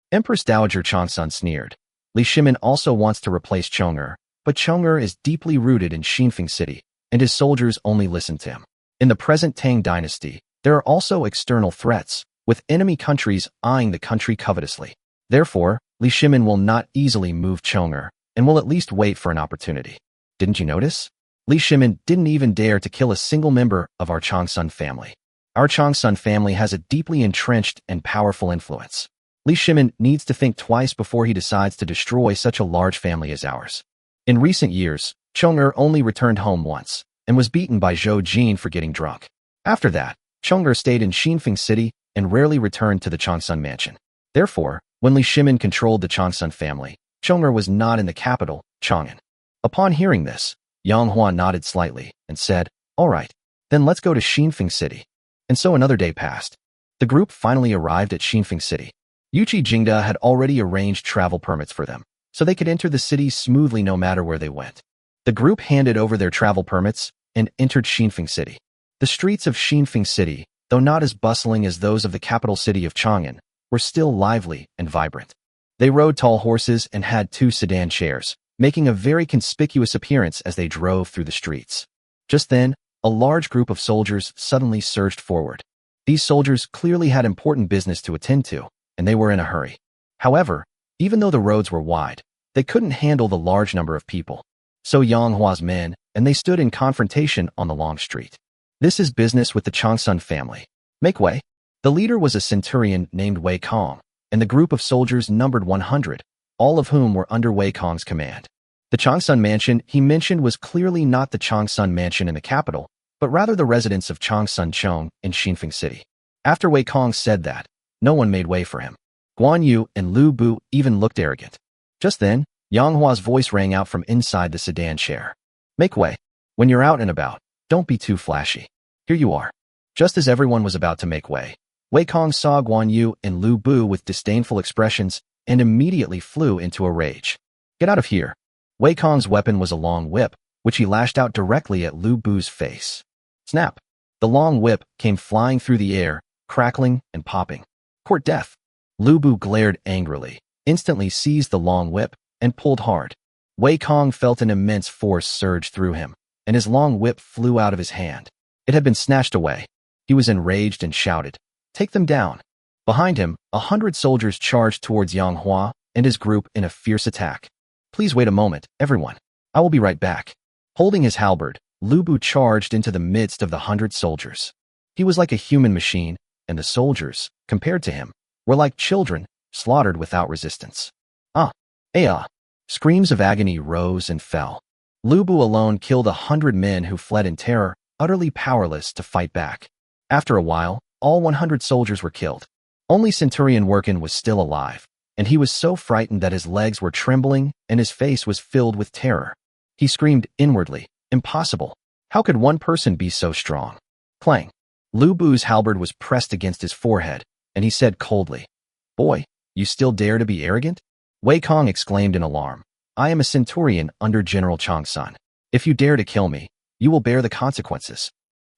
Empress Dowager Changsun sneered. Li Shimin also wants to replace Chong'er, but Chong'er is deeply rooted in Xinfeng City, and his soldiers only listen to him. In the present Tang dynasty, there are also external threats, with enemy countries eyeing the country covetously. Therefore, Li Shimin will not easily move Chong'er, and will at least wait for an opportunity. Didn't you notice? Li Shimin didn't even dare to kill a single member of our Changsun family. Our Changsun family has a deeply entrenched and powerful influence. Li Shimin needs to think twice before he decides to destroy such a large family as ours. In recent years, Chong'er only returned home once, and was beaten by Zhou Jin for getting drunk. After that, Chong'er stayed in Xinfeng City and rarely returned to the Changsun mansion. Therefore, when Li Shimin controlled the Changsun family, Chong'er was not in the capital, Chang'an. Upon hearing this, Yang Hua nodded slightly and said, All right, then let's go to Xinfeng City. And so another day passed. The group finally arrived at Xinfeng City. Yuchi Jingda had already arranged travel permits for them, so they could enter the city smoothly no matter where they went. The group handed over their travel permits and entered Xinfeng City. The streets of Xinfeng City, though not as bustling as those of the capital city of Chang'an, were still lively and vibrant. They rode tall horses and had 2 sedan chairs, making a very conspicuous appearance as they drove through the streets. Just then, a large group of soldiers suddenly surged forward. These soldiers clearly had important business to attend to, and they were in a hurry. However, even though the roads were wide, they couldn't handle the large number of people. So Yang Hua's men, and they stood in confrontation on the long street. This is business with the Changsun family. Make way. The leader was a centurion named Wei Kong, and the group of soldiers numbered 100, all of whom were under Wei Kong's command. The Changsun mansion he mentioned was clearly not the Changsun mansion in the capital, but rather the residence of Changsun Chong in Xinfeng City. After Wei Kong said that, no one made way for him. Guan Yu and Lu Bu even looked arrogant. Just then, Yang Hua's voice rang out from inside the sedan chair. Make way. When you're out and about, don't be too flashy. Here you are. Just as everyone was about to make way, Wei Kong saw Guan Yu and Lu Bu with disdainful expressions and immediately flew into a rage. Get out of here. Wei Kong's weapon was a long whip, which he lashed out directly at Lu Bu's face. Snap! The long whip came flying through the air, crackling and popping. Court death! Lu Bu glared angrily, instantly seized the long whip, and pulled hard. Wei Kong felt an immense force surge through him, and his long whip flew out of his hand. It had been snatched away. He was enraged and shouted, "Take them down!" Behind him, 100 soldiers charged towards Yang Hua and his group in a fierce attack. "Please wait a moment, everyone. I will be right back." Holding his halberd, Lu Bu charged into the midst of the 100 soldiers. He was like a human machine, and the soldiers, compared to him, were like children, slaughtered without resistance. Ah! Ah! Screams of agony rose and fell. Lu Bu alone killed 100 men who fled in terror, utterly powerless to fight back. After a while, all 100 soldiers were killed. Only Centurion Workin was still alive, and he was so frightened that his legs were trembling and his face was filled with terror. He screamed inwardly, "Impossible! How could one person be so strong?" Clang! Lu Bu's halberd was pressed against his forehead, and he said coldly, "Boy, you still dare to be arrogant?" Wei Kong exclaimed in alarm, "I am a centurion under General Chang's son. If you dare to kill me, you will bear the consequences."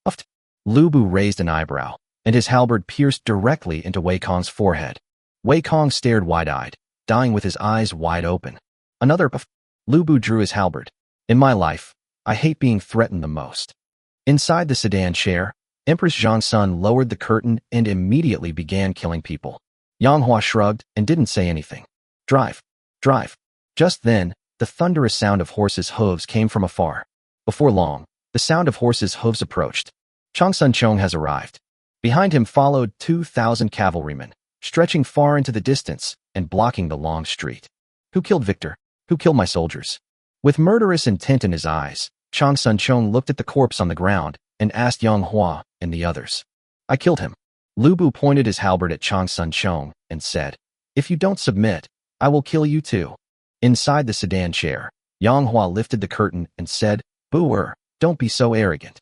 Uft! Lu Bu raised an eyebrow, and his halberd pierced directly into Wei Kong's forehead. Wei Kong stared wide-eyed, dying with his eyes wide open. Another puff. Lu Bu drew his halberd. "In my life, I hate being threatened the most." Inside the sedan chair, Empress Zhang's son lowered the curtain and immediately began killing people. Yang Hua shrugged and didn't say anything. "Drive! Drive!" Just then, the thunderous sound of horses' hooves came from afar. Before long, the sound of horses' hooves approached. Chang Sun Chong has arrived. Behind him followed 2,000 cavalrymen, stretching far into the distance and blocking the long street. "Who killed Victor? Who killed my soldiers?" With murderous intent in his eyes, Chang Sun Chong looked at the corpse on the ground and asked Yang Hua and the others. "I killed him." Lu Bu pointed his halberd at Chang Sun Chong and said, "If you don't submit, I will kill you too." Inside the sedan chair, Yang Hua lifted the curtain and said, "Booer, don't be so arrogant."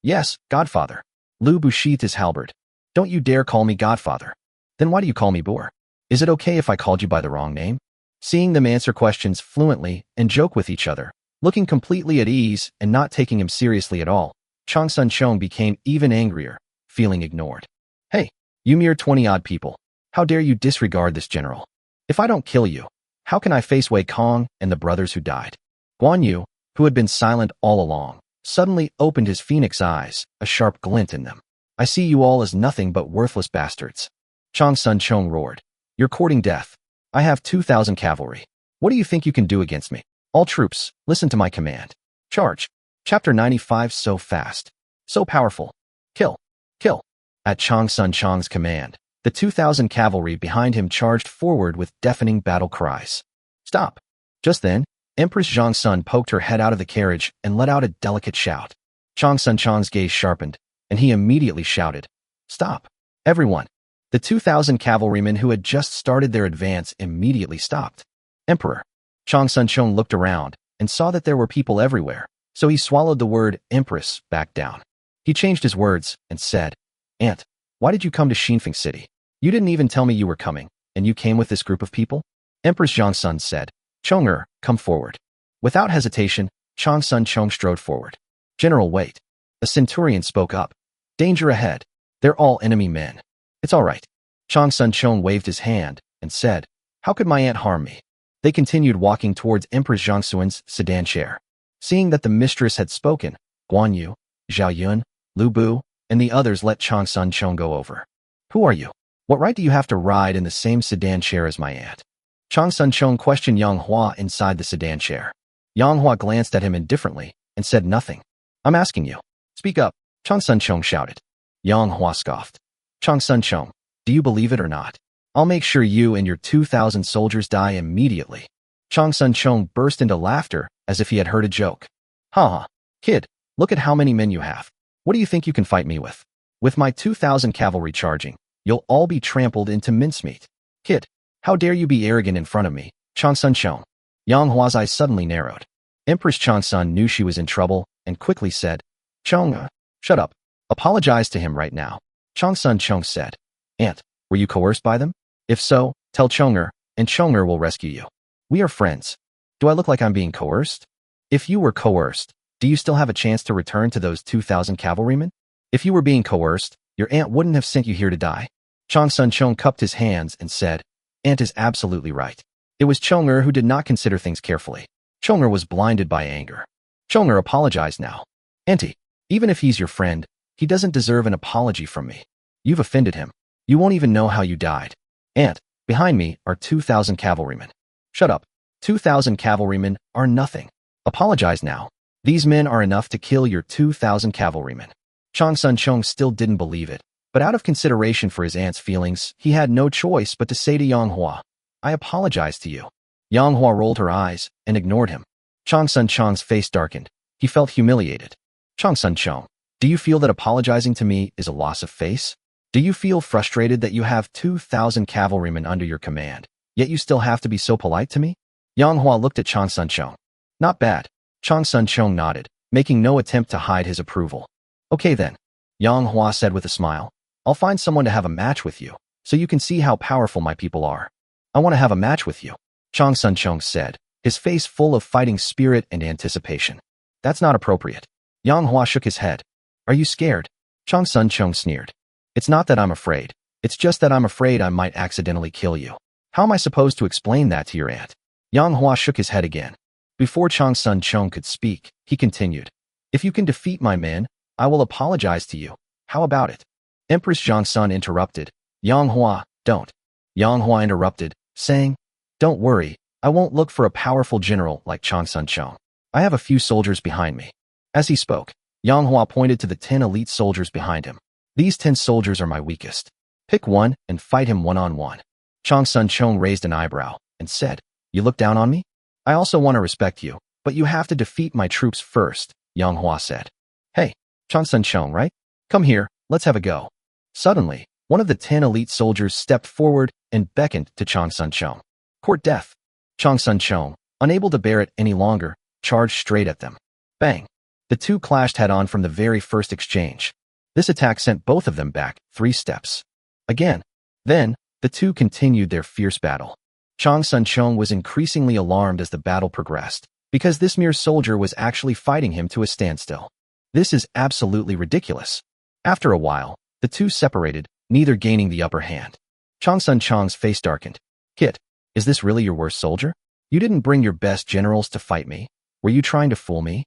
"Yes, Godfather." Lu Bu sheathed his halberd. "Don't you dare call me Godfather." "Then why do you call me Boer? Is it okay if I called you by the wrong name?" Seeing them answer questions fluently and joke with each other, looking completely at ease and not taking him seriously at all, Chang Sun Chong became even angrier, feeling ignored. "Hey, you mere 20-odd people. How dare you disregard this general? If I don't kill you, how can I face Wei Kong and the brothers who died?" Guan Yu, who had been silent all along, suddenly opened his phoenix eyes, a sharp glint in them. "I see you all as nothing but worthless bastards." Chang Sun Chong roared, "You're courting death. I have 2,000 cavalry. What do you think you can do against me? All troops, listen to my command. Charge." Chapter 95. So fast. So powerful. Kill. Kill. At Chang Sun Chong's command, the 2,000 cavalry behind him charged forward with deafening battle cries. "Stop." Just then, Empress Zhang's son poked her head out of the carriage and let out a delicate shout. Chang Sun Chong's gaze sharpened, and he immediately shouted, "Stop. Everyone." The 2,000 cavalrymen who had just started their advance immediately stopped. "Emperor." Chang Sun Chong looked around and saw that there were people everywhere, so he swallowed the word Empress back down. He changed his words and said, "Aunt, why did you come to Xinfeng City? You didn't even tell me you were coming, and you came with this group of people?" Empress Zhang's son said, "Chong'er, come forward." Without hesitation, Chang Sun Chong strode forward. "General, wait." A centurion spoke up. "Danger ahead. They're all enemy men." "It's all right." Chang Sun Chong waved his hand and said, "How could my aunt harm me?" They continued walking towards Empress Zhang Xuan's sedan chair. Seeing that the mistress had spoken, Guan Yu, Zhao Yun, Lu Bu, and the others let Chang Sun Chong go over. "Who are you? What right do you have to ride in the same sedan chair as my aunt?" Chang Sun Chong questioned Yang Hua inside the sedan chair. Yang Hua glanced at him indifferently and said nothing. "I'm asking you. Speak up," Chang Sun Chong shouted. Yang Hua scoffed. "Chang Sun Chong, do you believe it or not? I'll make sure you and your 2,000 soldiers die immediately." Chang Sun Chong burst into laughter as if he had heard a joke. "Ha ha, kid, look at how many men you have. What do you think you can fight me with? With my 2,000 cavalry charging, you'll all be trampled into mincemeat. Kid, how dare you be arrogant in front of me, Chang Sun Chong?" Yang Hua's eyes suddenly narrowed. Empress Chang Sun knew she was in trouble and quickly said, "Chong, shut up. Apologize to him right now." Chang Sun Chong said, "Aunt, were you coerced by them? If so, tell Chong'er, and Chong'er will rescue you. We are friends. Do I look like I'm being coerced? If you were coerced, Do you still have a chance to return to those 2,000 cavalrymen? If you were being coerced, your aunt wouldn't have sent you here to die. Chang Sun Chong cupped his hands and said, Aunt is absolutely right. It was Chong-er who did not consider things carefully. Chong-er was blinded by anger. Chong-er apologized now. Auntie, even if he's your friend, he doesn't deserve an apology from me. You've offended him. You won't even know how you died. Aunt, behind me are 2,000 cavalrymen. Shut up. 2,000 cavalrymen are nothing. Apologize now. These men are enough to kill your 2,000 cavalrymen. Chang Sun Chong still didn't believe it, but out of consideration for his aunt's feelings, he had no choice but to say to Yang Hua, I apologize to you. Yang Hua rolled her eyes and ignored him. Chang Sun Chong's face darkened. He felt humiliated. Chang Sun Chong, do you feel that apologizing to me is a loss of face? Do you feel frustrated that you have 2,000 cavalrymen under your command, yet you still have to be so polite to me? Yang Hua looked at Chang Sun Chong. Not bad. Chang Sun Chong nodded, making no attempt to hide his approval. Okay then, Yang Hua said with a smile. I'll find someone to have a match with you, so you can see how powerful my people are. I want to have a match with you, Chang Sun Chong said, his face full of fighting spirit and anticipation. That's not appropriate. Yang Hua shook his head. Are you scared? Chang Sun Chong sneered. It's not that I'm afraid. It's just that I'm afraid I might accidentally kill you. How am I supposed to explain that to your aunt? Yang Hua shook his head again. Before Chang Sun Chong could speak, he continued. If you can defeat my men, I will apologize to you. How about it? Empress Zhang Sun interrupted. Yang Hua, don't. Yang Hua interrupted, saying, Don't worry, I won't look for a powerful general like Chang Sun Chong. I have a few soldiers behind me. As he spoke, Yang Hua pointed to the 10 elite soldiers behind him. These 10 soldiers are my weakest. Pick one and fight him one-on-one. Chang Sun Chong raised an eyebrow and said, You look down on me? I also want to respect you, but you have to defeat my troops first, Yang Hua said. Hey, Chang Sun Chong, right? Come here, let's have a go. Suddenly, one of the 10 elite soldiers stepped forward and beckoned to Chang Sun Chong. Court death. Chang Sun Chong, unable to bear it any longer, charged straight at them. Bang! The two clashed head-on from the very first exchange. This attack sent both of them back 3 steps. Again. Then, the two continued their fierce battle. Chang Sun Chong was increasingly alarmed as the battle progressed, because this mere soldier was actually fighting him to a standstill. This is absolutely ridiculous. After a while, the two separated, neither gaining the upper hand. Chang Sun Chong's face darkened. Kit, is this really your worst soldier? You didn't bring your best generals to fight me. Were you trying to fool me?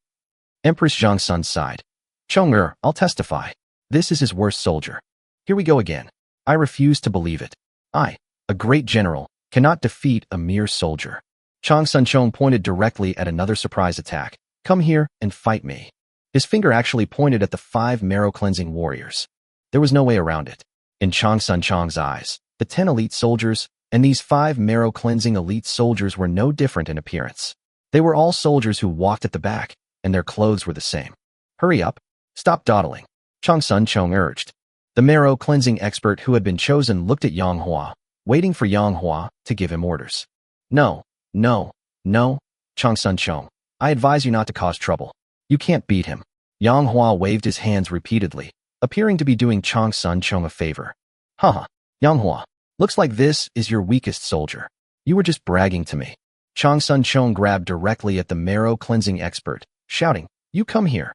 Empress Zhang Sun sighed. Chong-er, I'll testify. This is his worst soldier. Here we go again. I refuse to believe it. I, a great general, cannot defeat a mere soldier. Chang Sun Chong pointed directly at another surprise attack. Come here and fight me. His finger actually pointed at the 5 marrow-cleansing warriors. There was no way around it. In Chang Sun Chong's eyes, the 10 elite soldiers and these 5 marrow-cleansing elite soldiers were no different in appearance. They were all soldiers who walked at the back, and their clothes were the same. Hurry up. Stop dawdling, Chang Sun Chong urged. The marrow-cleansing expert who had been chosen looked at Yang Hua, waiting for Yang Hua to give him orders. No, Chang Sun Chong. I advise you not to cause trouble. You can't beat him. Yang Hua waved his hands repeatedly, appearing to be doing Chang Sun Chong a favor. Haha, Yang Hua, looks like this is your weakest soldier. You were just bragging to me. Chang Sun Chong grabbed directly at the marrow-cleansing expert, shouting, You come here.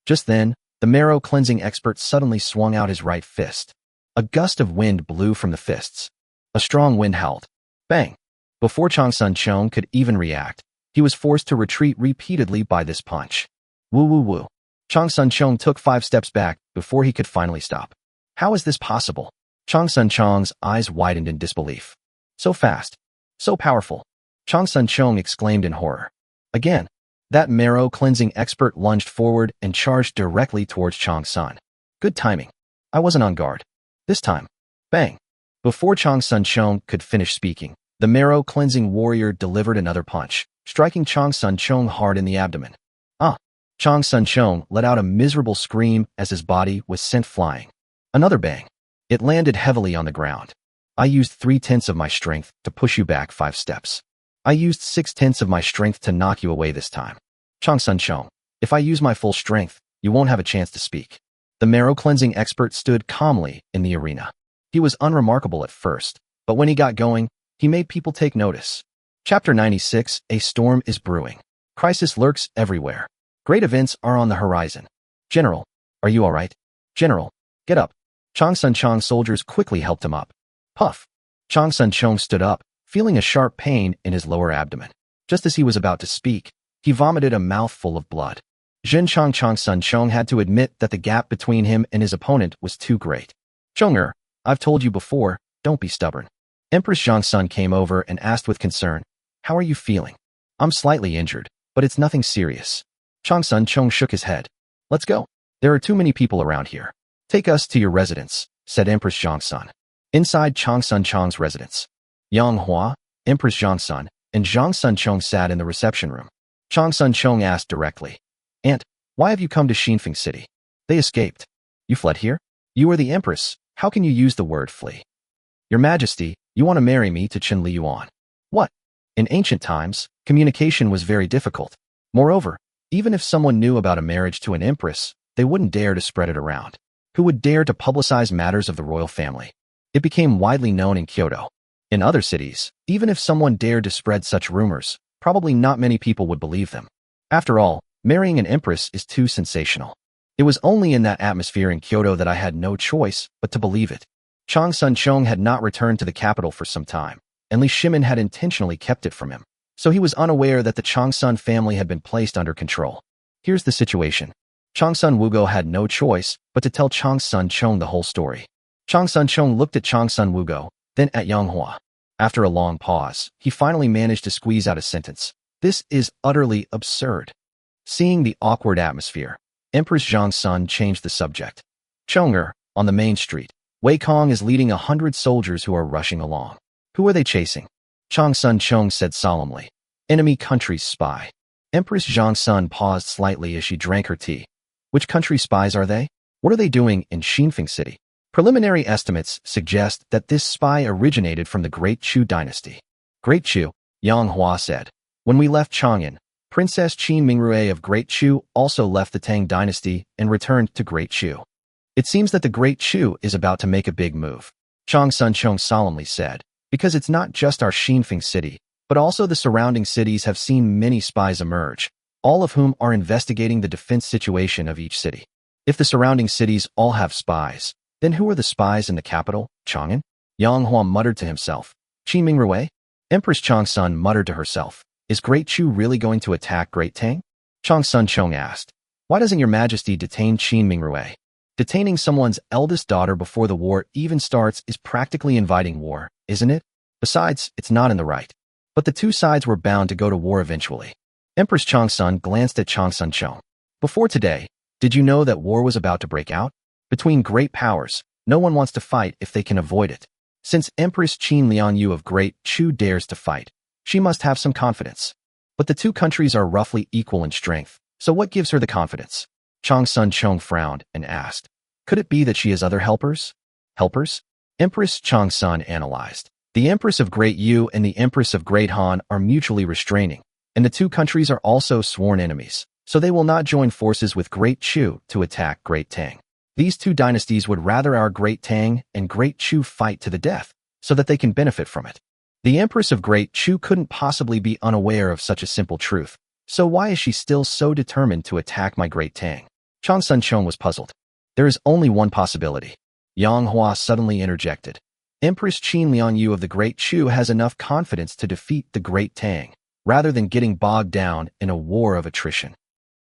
Just then, the marrow-cleansing expert suddenly swung out his right fist. A gust of wind blew from the fists. A strong wind howled. Bang! Before Chang Sun Chong could even react, he was forced to retreat repeatedly by this punch. Woo. Chang Sun Chong took 5 steps back before he could finally stop. How is this possible? Chang Sun Chong's eyes widened in disbelief. So fast. So powerful. Chang Sun Chong exclaimed in horror. Again, that marrow-cleansing expert lunged forward and charged directly towards Chang Sun. Good timing. I wasn't on guard. This time. Bang! Before Chang Sun Chong could finish speaking, the marrow-cleansing warrior delivered another punch, striking Chang Sun Chong hard in the abdomen. Chang Sun Chong let out a miserable scream as his body was sent flying. Another bang. It landed heavily on the ground. I used 3/10 of my strength to push you back 5 steps. I used 6/10 of my strength to knock you away this time. Chang Sun Chong, if I use my full strength, you won't have a chance to speak. The marrow-cleansing expert stood calmly in the arena. He was unremarkable at first, but when he got going, he made people take notice. Chapter 96, A Storm is Brewing. Crisis lurks everywhere. Great events are on the horizon. General, are you all right? General, get up. Chang Sun Chong's soldiers quickly helped him up. Puff. Chang Sun Chong stood up, feeling a sharp pain in his lower abdomen. Just as he was about to speak, he vomited a mouthful of blood. Chang Sun Chong had to admit that the gap between him and his opponent was too great. Chonger, I've told you before, don't be stubborn. Empress Zhang Sun came over and asked with concern, how are you feeling? I'm slightly injured, but it's nothing serious. Chang Sun Chong shook his head. Let's go. There are too many people around here. Take us to your residence, said Empress Zhang Sun. Inside Chang Sun Chong's residence, Yang Hua, Empress Zhang Sun, and Zhang Sun Chong sat in the reception room. Chang Sun Chong asked directly, Aunt, why have you come to Xinfeng City? They escaped. You fled here? You are the Empress. How can you use the word flee? Your Majesty, you want to marry me to Chen Liyuan. What? In ancient times, communication was very difficult. Moreover, even if someone knew about a marriage to an empress, they wouldn't dare to spread it around. Who would dare to publicize matters of the royal family? It became widely known in Kyoto. In other cities, even if someone dared to spread such rumors, probably not many people would believe them. After all, marrying an empress is too sensational. It was only in that atmosphere in Kyoto that I had no choice but to believe it. Chang Sun Chong had not returned to the capital for some time, and Li Shimin had intentionally kept it from him, so he was unaware that the Chang Sun family had been placed under control. Here's the situation. Chang Sun Wugo had no choice but to tell Chang Sun Chong the whole story. Chang Sun Chong looked at Chang Sun Wugo, then at Yang Hua. After a long pause, he finally managed to squeeze out a sentence. This is utterly absurd. Seeing the awkward atmosphere, Empress Zhang Sun changed the subject. Chonger, on the main street, Wei Kong is leading 100 soldiers who are rushing along. Who are they chasing? Chang Sun Chong said solemnly. Enemy country's spy. Empress Zhang Sun paused slightly as she drank her tea. Which country's spies are they? What are they doing in Xinfeng City? Preliminary estimates suggest that this spy originated from the Great Chu dynasty. Great Chu, Yang Hua said. When we left Chang'an, Princess Qin Mingrue of Great Chu also left the Tang dynasty and returned to Great Chu. It seems that the Great Chu is about to make a big move, Chang Sun Chong solemnly said, because it's not just our Xinfeng City, but also the surrounding cities have seen many spies emerge, all of whom are investigating the defense situation of each city. If the surrounding cities all have spies, then who are the spies in the capital, Chang'an? Yang Hua muttered to himself. Qin Mingrue? Empress Chang Sun muttered to herself. Is Great Chu really going to attack Great Tang? Chang Sun Chong asked. Why doesn't your Majesty detain Qin Mingrue? Detaining someone's eldest daughter before the war even starts is practically inviting war, isn't it? Besides, it's not in the right. But the two sides were bound to go to war eventually. Empress Chang Sun glanced at Chang Sun Chong. Before today, did you know that war was about to break out? Between great powers, no one wants to fight if they can avoid it. Since Empress Qin Liangyu of Great Chu dares to fight, she must have some confidence. But the two countries are roughly equal in strength, so what gives her the confidence? Chang Sun Chong frowned and asked. Could it be that she has other helpers? Helpers? Empress Chang Sun analyzed. The Empress of Great Yu and the Empress of Great Han are mutually restraining, and the two countries are also sworn enemies, so they will not join forces with Great Chu to attack Great Tang. These two dynasties would rather our Great Tang and Great Chu fight to the death, so that they can benefit from it. The Empress of Great Chu couldn't possibly be unaware of such a simple truth, so why is she still so determined to attack my Great Tang? Chang Sun Chong was puzzled. There is only one possibility. Yang Hua suddenly interjected. Empress Qin Liangyu of the Great Chu has enough confidence to defeat the Great Tang, rather than getting bogged down in a war of attrition.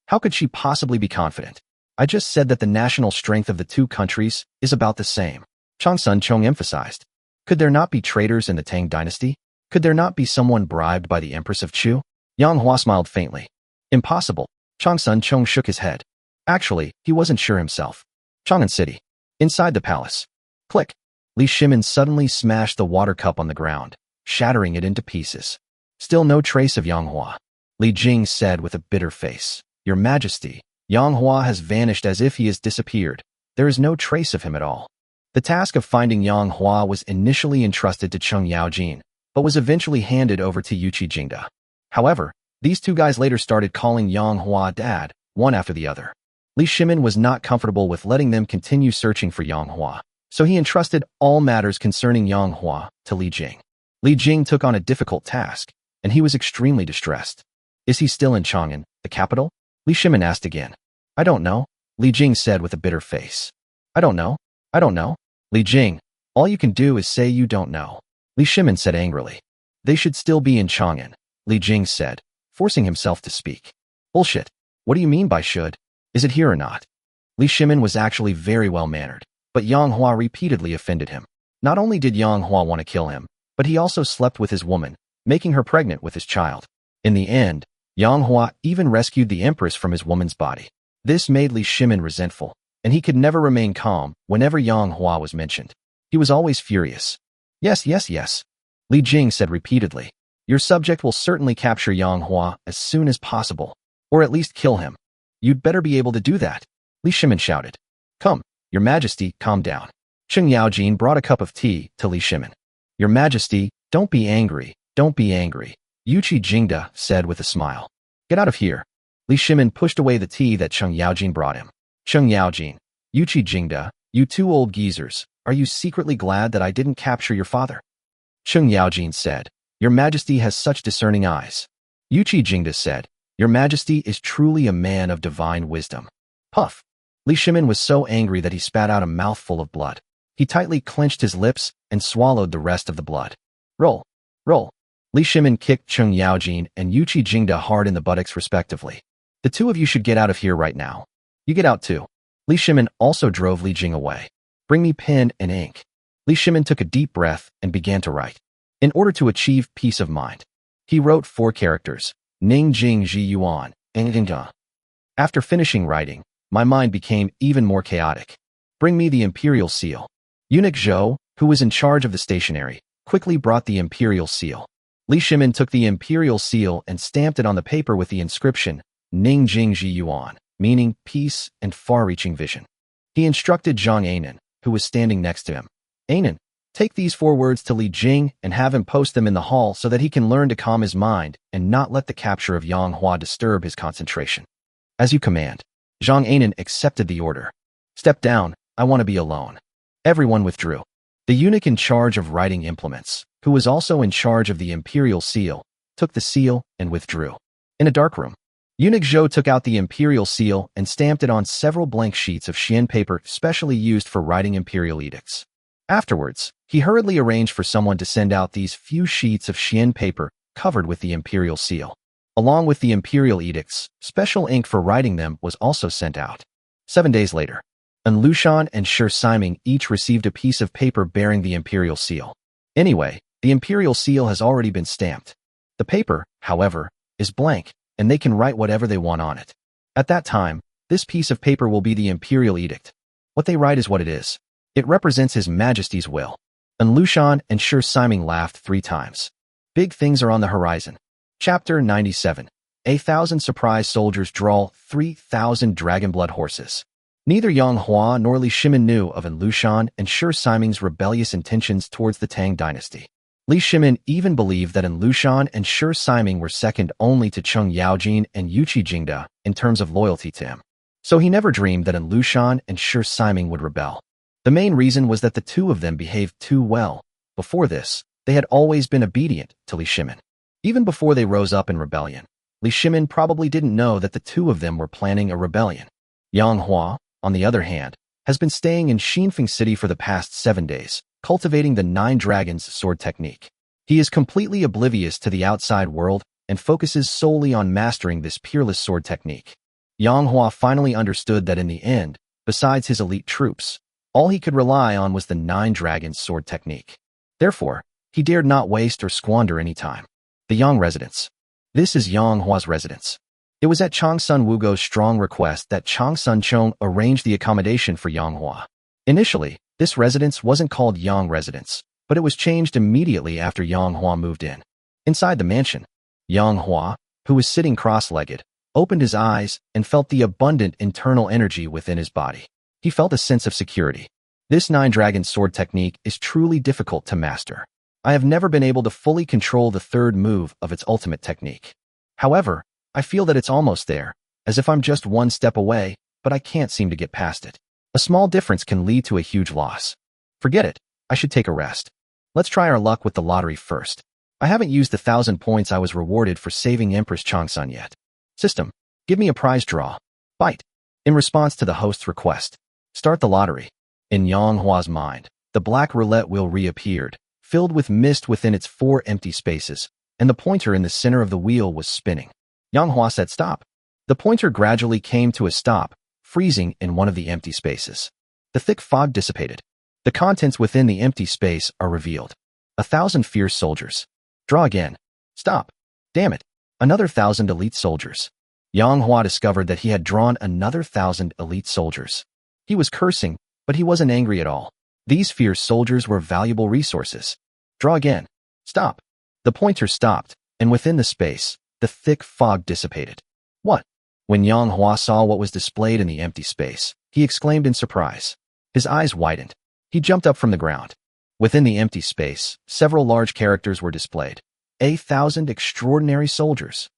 How could she possibly be confident? I just said that the national strength of the two countries is about the same. Chang Sun Chong emphasized. Could there not be traitors in the Tang dynasty? Could there not be someone bribed by the Empress of Chu? Yang Hua smiled faintly. Impossible. Chang Sun Chong shook his head. Actually, he wasn't sure himself. Chang'an City. Inside the palace. Click. Li Shimin suddenly smashed the water cup on the ground, shattering it into pieces. Still no trace of Yang Hua. Li Jing said with a bitter face. Your Majesty, Yang Hua has vanished as if he has disappeared. There is no trace of him at all. The task of finding Yang Hua was initially entrusted to Cheng Yaojin, but was eventually handed over to Yuqi Jingda. However, these two guys later started calling Yang Hua Dad, one after the other. Li Shimin was not comfortable with letting them continue searching for Yang Hua, so he entrusted all matters concerning Yang Hua to Li Jing. Li Jing took on a difficult task, and he was extremely distressed. Is he still in Chang'an, the capital? Li Shimin asked again. I don't know, Li Jing said with a bitter face. I don't know. I don't know. Li Jing, all you can do is say you don't know. Li Shimin said angrily. They should still be in Chang'an, Li Jing said, forcing himself to speak. Bullshit. What do you mean by should? Is it here or not? Li Shimin was actually very well-mannered, but Yang Hua repeatedly offended him. Not only did Yang Hua want to kill him, but he also slept with his woman, making her pregnant with his child. In the end, Yang Hua even rescued the Empress from his woman's body. This made Li Shimin resentful, and he could never remain calm whenever Yang Hua was mentioned. He was always furious. Yes, yes, yes, Li Jing said repeatedly. Your subject will certainly capture Yang Hua as soon as possible, or at least kill him. You'd better be able to do that, Li Shimin shouted. Come, Your Majesty, calm down. Cheng Yaojin brought a cup of tea to Li Shimin. Your Majesty, don't be angry, don't be angry, Yuqi Jingda said with a smile. Get out of here. Li Shimin pushed away the tea that Cheng Yaojin brought him. Cheng Yaojin, Yuqi Jingda, you two old geezers, are you secretly glad that I didn't capture your father? Cheng Yaojin said, Your Majesty has such discerning eyes. Yuqi Jingda said, Your Majesty is truly a man of divine wisdom. Puff. Li Shimin was so angry that he spat out a mouthful of blood. He tightly clenched his lips and swallowed the rest of the blood. Roll. Roll. Li Shimin kicked Cheng Yaojin and Yuqi Jingda hard in the buttocks respectively. The two of you should get out of here right now. You get out too. Li Shimin also drove Li Jing away. Bring me pen and ink. Li Shimin took a deep breath and began to write. In order to achieve peace of mind, he wrote 4 characters, Ning Jing Ji Yuan, Engda. After finishing writing, my mind became even more chaotic. Bring me the imperial seal. Eunuch Zhou, who was in charge of the stationery, quickly brought the imperial seal. Li Shimin took the imperial seal and stamped it on the paper with the inscription, Ning Jing Ji Yuan, meaning peace and far-reaching vision. He instructed Zhang Anan, who was standing next to him. Anan, take these 4 words to Li Jing and have him post them in the hall so that he can learn to calm his mind and not let the capture of Yang Hua disturb his concentration. As you command. Zhang Anan accepted the order. Step down, I want to be alone. Everyone withdrew. The eunuch in charge of writing implements, who was also in charge of the imperial seal, took the seal and withdrew. In a dark room, Eunuch Zhou took out the imperial seal and stamped it on several blank sheets of xian paper specially used for writing imperial edicts. Afterwards, he hurriedly arranged for someone to send out these few sheets of xian paper covered with the imperial seal. Along with the imperial edicts, special ink for writing them was also sent out. 7 days later, An Lushan and Shi Siming each received a piece of paper bearing the imperial seal. Anyway, the imperial seal has already been stamped. The paper, however, is blank, and they can write whatever they want on it. At that time, this piece of paper will be the imperial edict. What they write is what it is. It represents His Majesty's will. An Lushan and Shi Siming laughed 3 times. Big things are on the horizon. Chapter 97. 1,000 surprise soldiers draw 3,000 dragonblood horses. Neither Yang Hua nor Li Shimin knew of An Lushan and Shi Siming's rebellious intentions towards the Tang dynasty. Li Shimin even believed that An Lushan and Shi Siming were second only to Cheng Yaojin and Yuqi Jingda in terms of loyalty to him. So he never dreamed that An Lushan and Shi Siming would rebel. The main reason was that the two of them behaved too well. Before this, they had always been obedient to Li Shimin. Even before they rose up in rebellion, Li Shimin probably didn't know that the two of them were planning a rebellion. Yang Hua, on the other hand, has been staying in Xinfeng City for the past 7 days, cultivating the 9 Dragons sword technique. He is completely oblivious to the outside world and focuses solely on mastering this peerless sword technique. Yang Hua finally understood that in the end, besides his elite troops, all he could rely on was the 9 Dragons sword technique. Therefore, he dared not waste or squander any time. The Yang residence. This is Yang Hua's residence. It was at Changsun Wugo's strong request that Changsun Chong arranged the accommodation for Yang Hua. Initially, this residence wasn't called Yang Residence, but it was changed immediately after Yang Hua moved in. Inside the mansion, Yang Hua, who was sitting cross-legged, opened his eyes and felt the abundant internal energy within his body. He felt a sense of security. This 9 Dragon sword technique is truly difficult to master. I have never been able to fully control the 3rd move of its ultimate technique. However, I feel that it's almost there, as if I'm just 1 step away, but I can't seem to get past it. A small difference can lead to a huge loss. Forget it, I should take a rest. Let's try our luck with the lottery first. I haven't used the 1,000 points I was rewarded for saving Empress Changsun yet. System. Give me a prize draw. Bite. In response to the host's request, start the lottery. In Yang Hua's mind, the black roulette wheel reappeared, filled with mist within its 4 empty spaces, and the pointer in the center of the wheel was spinning. Yang Hua said stop. The pointer gradually came to a stop, freezing in one of the empty spaces. The thick fog dissipated. The contents within the empty space are revealed. 1,000 fierce soldiers. Draw again. Stop. Damn it. Another 1,000 elite soldiers. Yang Hua discovered that he had drawn another 1,000 elite soldiers. He was cursing, but he wasn't angry at all. These fierce soldiers were valuable resources. Draw again. Stop. The pointer stopped, and within the space, the thick fog dissipated. What? When Yang Hua saw what was displayed in the empty space, he exclaimed in surprise. His eyes widened. He jumped up from the ground. Within the empty space, several large characters were displayed. 1,000 extraordinary soldiers.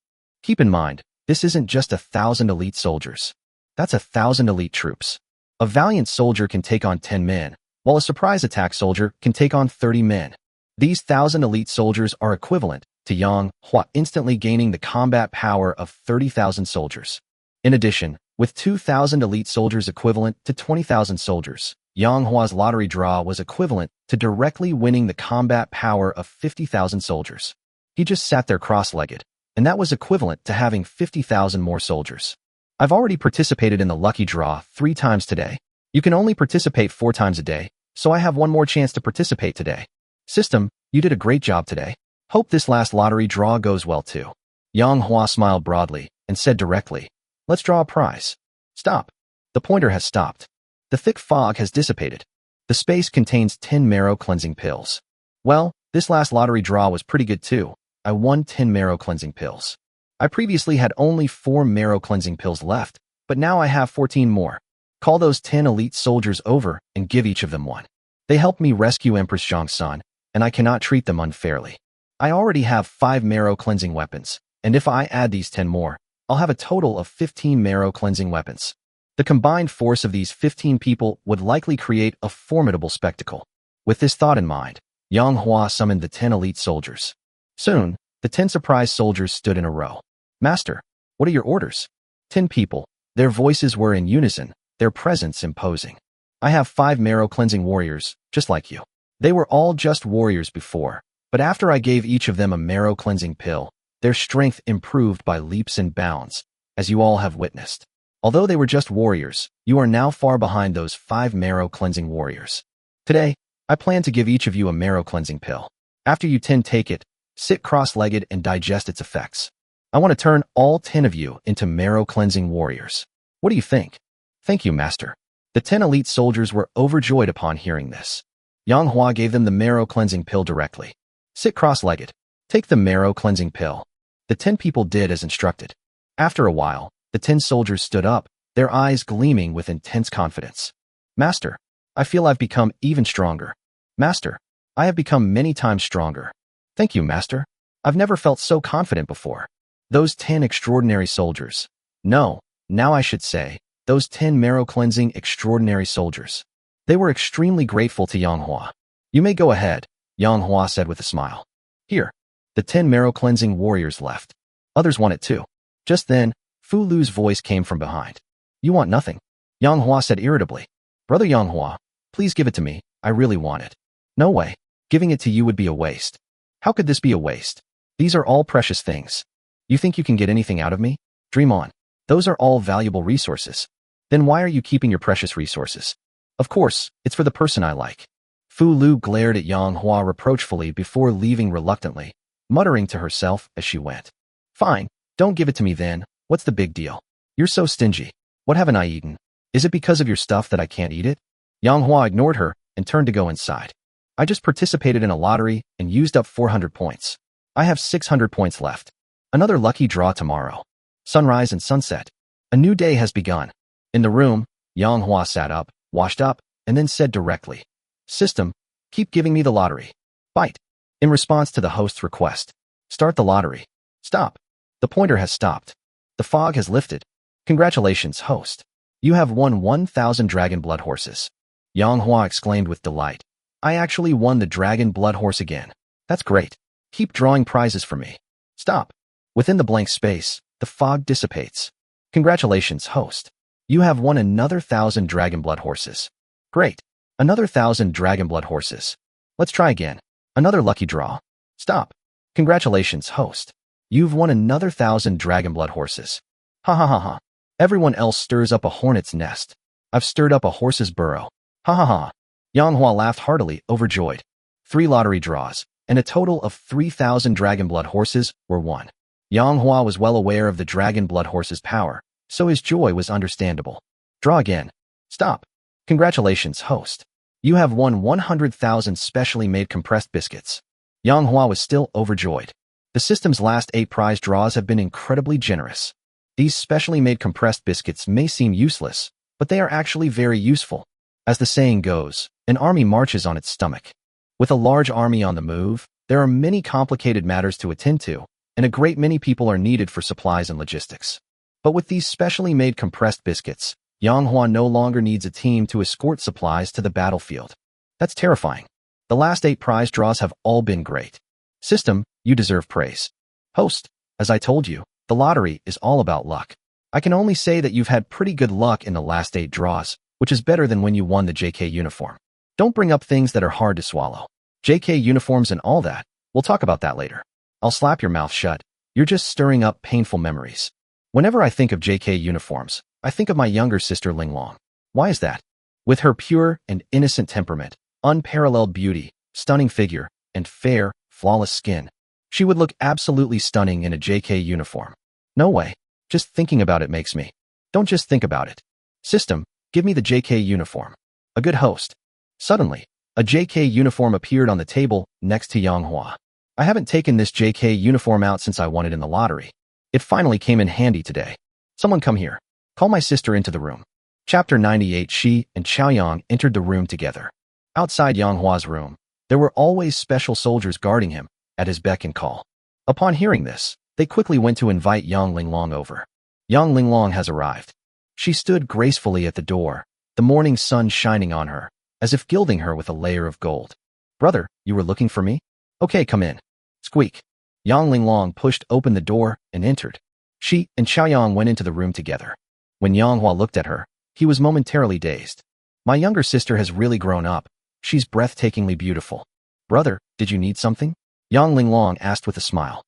Keep in mind, this isn't just 1,000 elite soldiers. That's 1,000 elite troops. A valiant soldier can take on 10 men, while a surprise attack soldier can take on 30 men. These 1,000 elite soldiers are equivalent to Yang Hua instantly gaining the combat power of 30,000 soldiers. In addition, with 2,000 elite soldiers equivalent to 20,000 soldiers, Yang Hua's lottery draw was equivalent to directly winning the combat power of 50,000 soldiers. He just sat there cross-legged, and that was equivalent to having 50,000 more soldiers. I've already participated in the lucky draw 3 times today. You can only participate 4 times a day, so I have one more chance to participate today. System, you did a great job today. Hope this last lottery draw goes well too. Yang Hua smiled broadly and said directly, let's draw a prize. Stop. The pointer has stopped. The thick fog has dissipated. The space contains 10 marrow cleansing pills. Well, this last lottery draw was pretty good too. I won 10 marrow cleansing pills. I previously had only 4 marrow cleansing pills left, but now I have 14 more. Call those 10 elite soldiers over and give each of them one. They helped me rescue Empress Zhangsan, and I cannot treat them unfairly. I already have 5 marrow cleansing weapons, and if I add these 10 more, I'll have a total of 15 marrow cleansing weapons. The combined force of these 15 people would likely create a formidable spectacle. With this thought in mind, Yang Hua summoned the 10 elite soldiers. Soon, the 10 surprise soldiers stood in a row. Master, what are your orders? 10 people. Their voices were in unison, their presence imposing. I have 5 marrow cleansing warriors, just like you. They were all just warriors before, but after I gave each of them a marrow cleansing pill, their strength improved by leaps and bounds, as you all have witnessed. Although they were just warriors, you are now far behind those 5 marrow cleansing warriors. Today, I plan to give each of you a marrow cleansing pill. After you 10 take it, sit cross-legged and digest its effects. I want to turn all 10 of you into marrow cleansing warriors. What do you think? Thank you, Master. The 10 elite soldiers were overjoyed upon hearing this. Yang Hua gave them the marrow cleansing pill directly. Sit cross-legged. Take the marrow cleansing pill. The 10 people did as instructed. After a while, the 10 soldiers stood up, their eyes gleaming with intense confidence. Master, I feel I've become even stronger. Master, I have become many times stronger. Thank you, Master. I've never felt so confident before. Those 10 extraordinary soldiers. No, now I should say, those 10 marrow cleansing extraordinary soldiers. They were extremely grateful to Yang Hua. You may go ahead, Yang Hua said with a smile. Here. The 10 marrow cleansing warriors left. Others want it too. Just then, Fu Lu's voice came from behind. You want nothing? Yang Hua said irritably. Brother Yang Hua, please give it to me. I really want it. No way. Giving it to you would be a waste. How could this be a waste? These are all precious things. You think you can get anything out of me? Dream on. Those are all valuable resources. Then why are you keeping your precious resources? Of course, it's for the person I like. Fu Lu glared at Yang Hua reproachfully before leaving reluctantly, muttering to herself as she went. Fine, don't give it to me then. What's the big deal? You're so stingy. What haven't I eaten? Is it because of your stuff that I can't eat it? Yang Hua ignored her and turned to go inside. I just participated in a lottery and used up 400 points. I have 600 points left. Another lucky draw tomorrow. Sunrise and sunset. A new day has begun. In the room, Yang Hua sat up, washed up, and then said directly, System, keep giving me the lottery. Bite. In response to the host's request, start the lottery. Stop. The pointer has stopped. The fog has lifted. Congratulations, host. You have won 1,000 dragon blood horses. Yang Hua exclaimed with delight. I actually won the dragon blood horse again. That's great. Keep drawing prizes for me. Stop. Within the blank space, the fog dissipates. Congratulations, host. You have won another 1,000 dragon blood horses. Great. Another 1,000 dragon blood horses. Let's try again. Another lucky draw. Stop. Congratulations, host. You've won another 1,000 dragon blood horses. Ha ha ha ha. Everyone else stirs up a hornet's nest. I've stirred up a horse's burrow. Ha ha ha. Yang Hua laughed heartily, overjoyed. 3 lottery draws, and a total of 3,000 dragon blood horses were won. Yang Hua was well aware of the dragon blood horse's power, so his joy was understandable. Draw again. Stop. Congratulations, host. You have won 100,000 specially made compressed biscuits. Yang Hua was still overjoyed. The system's last 8 prize draws have been incredibly generous. These specially made compressed biscuits may seem useless, but they are actually very useful. As the saying goes, an army marches on its stomach. With a large army on the move, there are many complicated matters to attend to, and a great many people are needed for supplies and logistics. But with these specially made compressed biscuits, Yang Hua no longer needs a team to escort supplies to the battlefield. That's terrifying. The last 8 prize draws have all been great. System, you deserve praise. Host, as I told you, the lottery is all about luck. I can only say that you've had pretty good luck in the last 8 draws, which is better than when you won the JK uniform. Don't bring up things that are hard to swallow. JK uniforms and all that, we'll talk about that later. I'll slap your mouth shut. You're just stirring up painful memories. Whenever I think of JK uniforms, I think of my younger sister Linglong. Why is that? With her pure and innocent temperament, unparalleled beauty, stunning figure, and fair, flawless skin, she would look absolutely stunning in a JK uniform. No way. Just thinking about it makes me. Don't just think about it. System, give me the JK uniform. A good host. Suddenly, a JK uniform appeared on the table next to Yang Hua. I haven't taken this JK uniform out since I won it in the lottery. It finally came in handy today. Someone come here. Call my sister into the room. Chapter 98. She and Chaoyang entered the room together. Outside Yang Hua's room, there were always special soldiers guarding him at his beck and call. Upon hearing this, they quickly went to invite Yang Linglong over. Yang Linglong has arrived. She stood gracefully at the door, the morning sun shining on her, as if gilding her with a layer of gold. Brother, you were looking for me? Okay, come in. Squeak. Yang Linglong pushed open the door and entered. She and Chaoyang went into the room together. When Yang Hua looked at her, he was momentarily dazed. My younger sister has really grown up. She's breathtakingly beautiful. Brother, did you need something? Yang Linglong asked with a smile.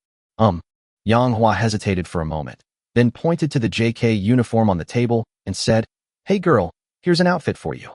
Yang Hua hesitated for a moment, then pointed to the JK uniform on the table and said, Hey girl, here's an outfit for you.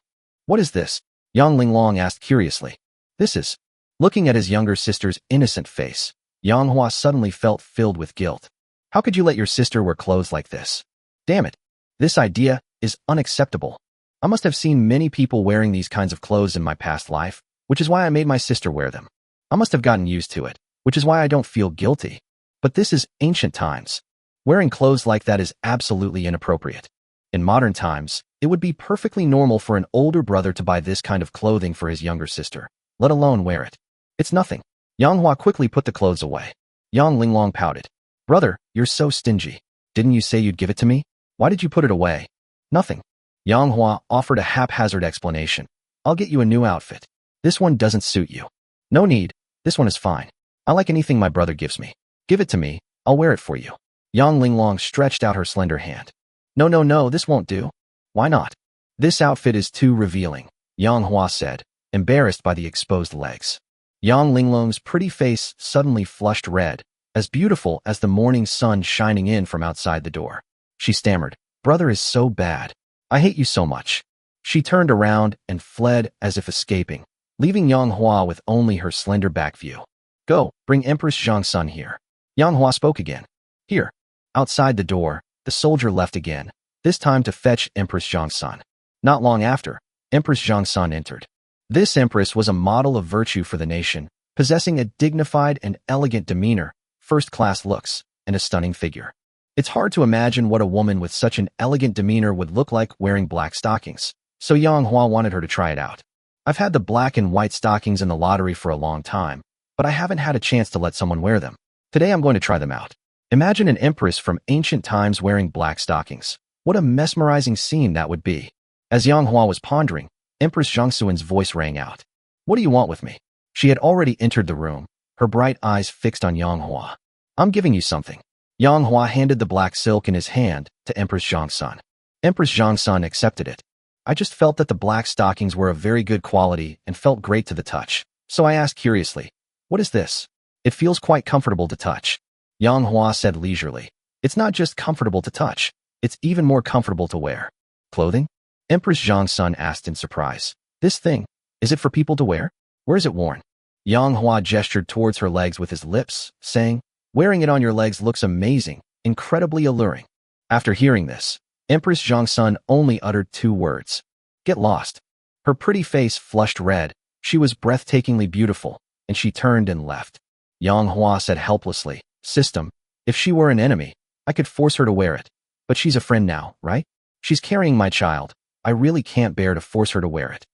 What is this? Yang Linglong asked curiously. This is. Looking at his younger sister's innocent face, Yang Hua suddenly felt filled with guilt. How could you let your sister wear clothes like this? Damn it. This idea is unacceptable. I must have seen many people wearing these kinds of clothes in my past life, which is why I made my sister wear them. I must have gotten used to it, which is why I don't feel guilty. But this is ancient times. Wearing clothes like that is absolutely inappropriate. In modern times, it would be perfectly normal for an older brother to buy this kind of clothing for his younger sister, let alone wear it. It's nothing. Yang Hua quickly put the clothes away. Yang Linglong pouted. Brother, you're so stingy. Didn't you say you'd give it to me? Why did you put it away? Nothing. Yang Hua offered a haphazard explanation. I'll get you a new outfit. This one doesn't suit you. No need. This one is fine. I like anything my brother gives me. Give it to me. I'll wear it for you. Yang Linglong stretched out her slender hand. No, this won't do. Why not? This outfit is too revealing, Yang Hua said, embarrassed by the exposed legs. Yang Linglong's pretty face suddenly flushed red, as beautiful as the morning sun shining in from outside the door. She stammered, Brother is so bad. I hate you so much. She turned around and fled as if escaping, leaving Yang Hua with only her slender back view. Go, bring Empress Zhang Sun here. Yang Hua spoke again. Here. Outside the door, the soldier left again, this time to fetch Empress Zhang Sun. Not long after, Empress Zhang Sun entered. This empress was a model of virtue for the nation, possessing a dignified and elegant demeanor, first-class looks, and a stunning figure. It's hard to imagine what a woman with such an elegant demeanor would look like wearing black stockings, so Yang Hua wanted her to try it out. I've had the black and white stockings in the lottery for a long time, but I haven't had a chance to let someone wear them. Today I'm going to try them out. Imagine an empress from ancient times wearing black stockings. What a mesmerizing scene that would be. As Yang Hua was pondering, Empress Zhang Sun's voice rang out. What do you want with me? She had already entered the room, her bright eyes fixed on Yang Hua. I'm giving you something. Yang Hua handed the black silk in his hand to Empress Zhangsun. Empress Zhangsun accepted it. I just felt that the black stockings were of very good quality and felt great to the touch. So I asked curiously, "What is this?" "It feels quite comfortable to touch," Yang Hua said leisurely. "It's not just comfortable to touch, it's even more comfortable to wear." "Clothing?" Empress Zhangsun asked in surprise. "This thing, is it for people to wear? Where is it worn?" Yang Hua gestured towards her legs with his lips, saying, "Wearing it on your legs looks amazing, incredibly alluring." After hearing this, Empress Zhangsun only uttered 2 words. "Get lost." Her pretty face flushed red. She was breathtakingly beautiful, and she turned and left. Yang Hua said helplessly, "System, if she were an enemy, I could force her to wear it. But she's a friend now, right? She's carrying my child. I really can't bear to force her to wear it."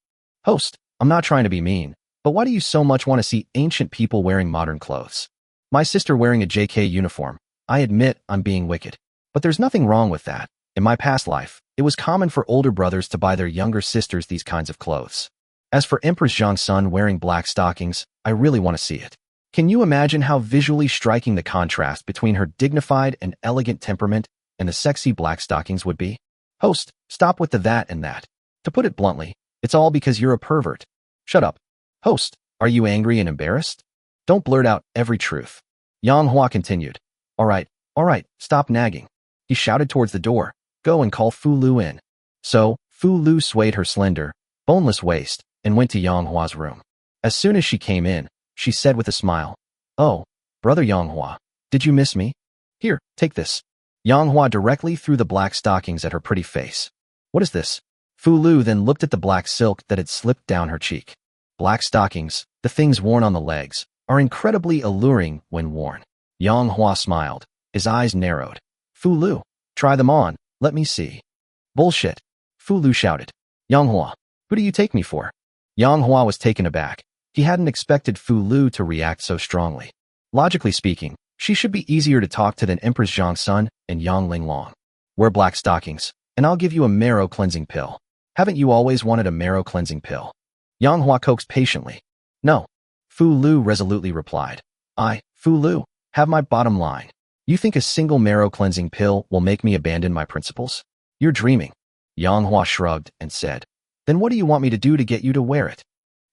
"Host, I'm not trying to be mean, but why do you so much want to see ancient people wearing modern clothes? My sister wearing a JK uniform. I admit I'm being wicked. But there's nothing wrong with that. In my past life, it was common for older brothers to buy their younger sisters these kinds of clothes. As for Empress Zhangsun wearing black stockings, I really want to see it. Can you imagine how visually striking the contrast between her dignified and elegant temperament and the sexy black stockings would be?" "Host, stop with the that and that. To put it bluntly, it's all because you're a pervert." "Shut up." "Host, are you angry and embarrassed? Don't blurt out every truth." Yang Hua continued. All right, stop nagging." He shouted towards the door, "Go and call Fu Lu in." So, Fu Lu swayed her slender, boneless waist and went to Yang Hua's room. As soon as she came in, she said with a smile, "Oh, brother Yang Hua, did you miss me? Here, take this." Yang Hua directly threw the black stockings at her pretty face. "What is this?" Fu Lu then looked at the black silk that had slipped down her cheek. Black stockings, the things worn on the legs, are incredibly alluring when worn. Yang Hua smiled. His eyes narrowed. "Fu Lu, try them on, let me see." "Bullshit," Fu Lu shouted. "Yang Hua, who do you take me for?" Yang Hua was taken aback. He hadn't expected Fu Lu to react so strongly. Logically speaking, she should be easier to talk to than Empress Zhangsun and Yang Linglong. "Wear black stockings, and I'll give you a marrow cleansing pill. Haven't you always wanted a marrow cleansing pill?" Yang Hua coaxed patiently. "No," Fu Lu resolutely replied. Fu Lu, have my bottom line. You think a single marrow cleansing pill will make me abandon my principles? You're dreaming." Yang Hua shrugged and said, "Then what do you want me to do to get you to wear it?"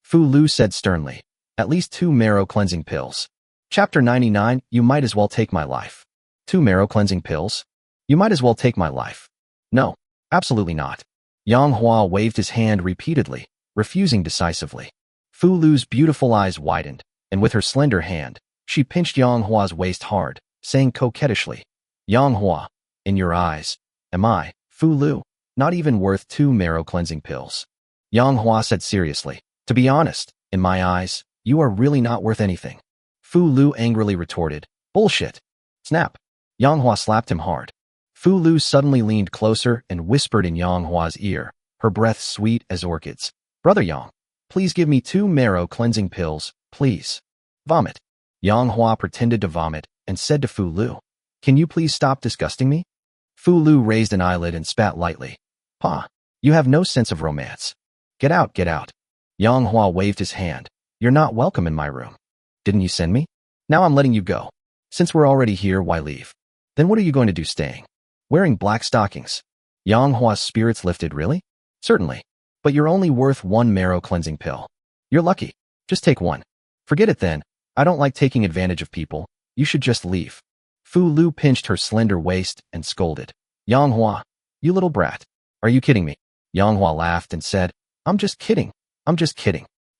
Fu Lu said sternly, "At least 2 marrow cleansing pills." Chapter 99, You might as well take my life. 2 marrow cleansing pills? You might as well take my life. No, absolutely not. Yang Hua waved his hand repeatedly, refusing decisively. Fu Lu's beautiful eyes widened, and with her slender hand, she pinched Yang Hua's waist hard, saying coquettishly, "Yang Hua, in your eyes, am I, Fu Lu, not even worth 2 marrow cleansing pills?" Yang Hua said seriously, "To be honest, in my eyes, you are really not worth anything." Fu Lu angrily retorted, "Bullshit." Snap. Yang Hua slapped him hard. Fu Lu suddenly leaned closer and whispered in Yang Hua's ear, her breath sweet as orchids, "Brother Yang, please give me 2 marrow cleansing pills, please." Vomit. Yang Hua pretended to vomit and said to Fu Lu, "Can you please stop disgusting me?" Fu Lu raised an eyelid and spat lightly. "Pa, you have no sense of romance. Get out, get out." Yang Hua waved his hand. "You're not welcome in my room. Didn't you send me? Now I'm letting you go. Since we're already here, why leave? Then what are you going to do staying? Wearing black stockings?" Yang Hua's spirits lifted. "Really? Certainly. But you're only worth 1 marrow cleansing pill. You're lucky. Just take 1. Forget it then. I don't like taking advantage of people. You should just leave." Fu Lu pinched her slender waist and scolded, "Yang Hua, you little brat. Are you kidding me?" Yang Hua laughed and said, I'm just kidding.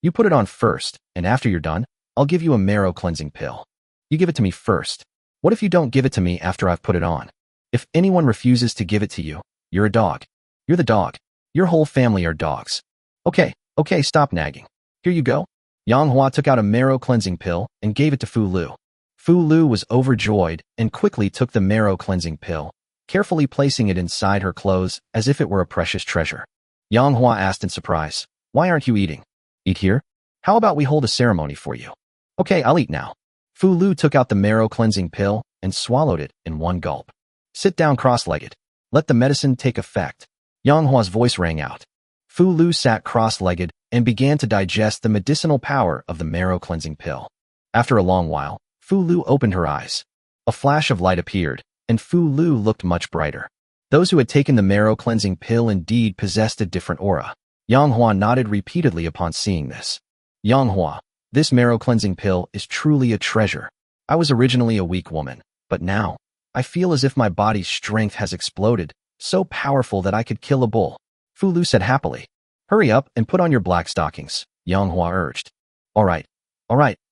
You put it on first, and after you're done, I'll give you a marrow cleansing pill. You give it to me first. What if you don't give it to me after I've put it on? If anyone refuses to give it to you, you're a dog. You're the dog. Your whole family are dogs. Okay, stop nagging. Here you go." Yang Hua took out a marrow cleansing pill and gave it to Fu Lu. Fu Lu was overjoyed and quickly took the marrow cleansing pill, carefully placing it inside her clothes as if it were a precious treasure. Yang Hua asked in surprise, "Why aren't you eating?" "Eat here? How about we hold a ceremony for you?" "Okay, I'll eat now." Fu Lu took out the marrow cleansing pill and swallowed it in one gulp. "Sit down cross-legged. Let the medicine take effect." Yang Hua's voice rang out. Fu Lu sat cross-legged and began to digest the medicinal power of the marrow cleansing pill. After a long while, Fu Lu opened her eyes. A flash of light appeared, and Fu Lu looked much brighter. Those who had taken the marrow cleansing pill indeed possessed a different aura. Yang Hua nodded repeatedly upon seeing this. Yang Hua, this marrow cleansing pill is truly a treasure. I was originally a weak woman, but now, I feel as if my body's strength has exploded, so powerful that I could kill a bull. Fu Lu said happily. Hurry up and put on your black stockings, Yang Hua urged. All right,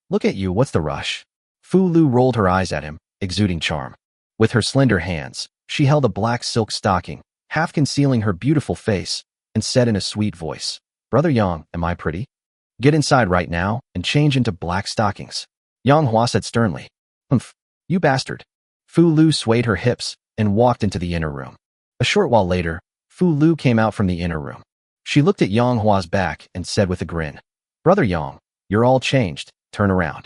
look at you, what's the rush? Fu Lu rolled her eyes at him, exuding charm. With her slender hands, she held a black silk stocking, half concealing her beautiful face, and said in a sweet voice, Brother Yang, am I pretty? Get inside right now and change into black stockings. Yang Hua said sternly. Humph, you bastard. Fu Lu swayed her hips and walked into the inner room. A short while later, Fu Lu came out from the inner room. She looked at Yang Hua's back and said with a grin, Brother Yang, you're all changed, turn around.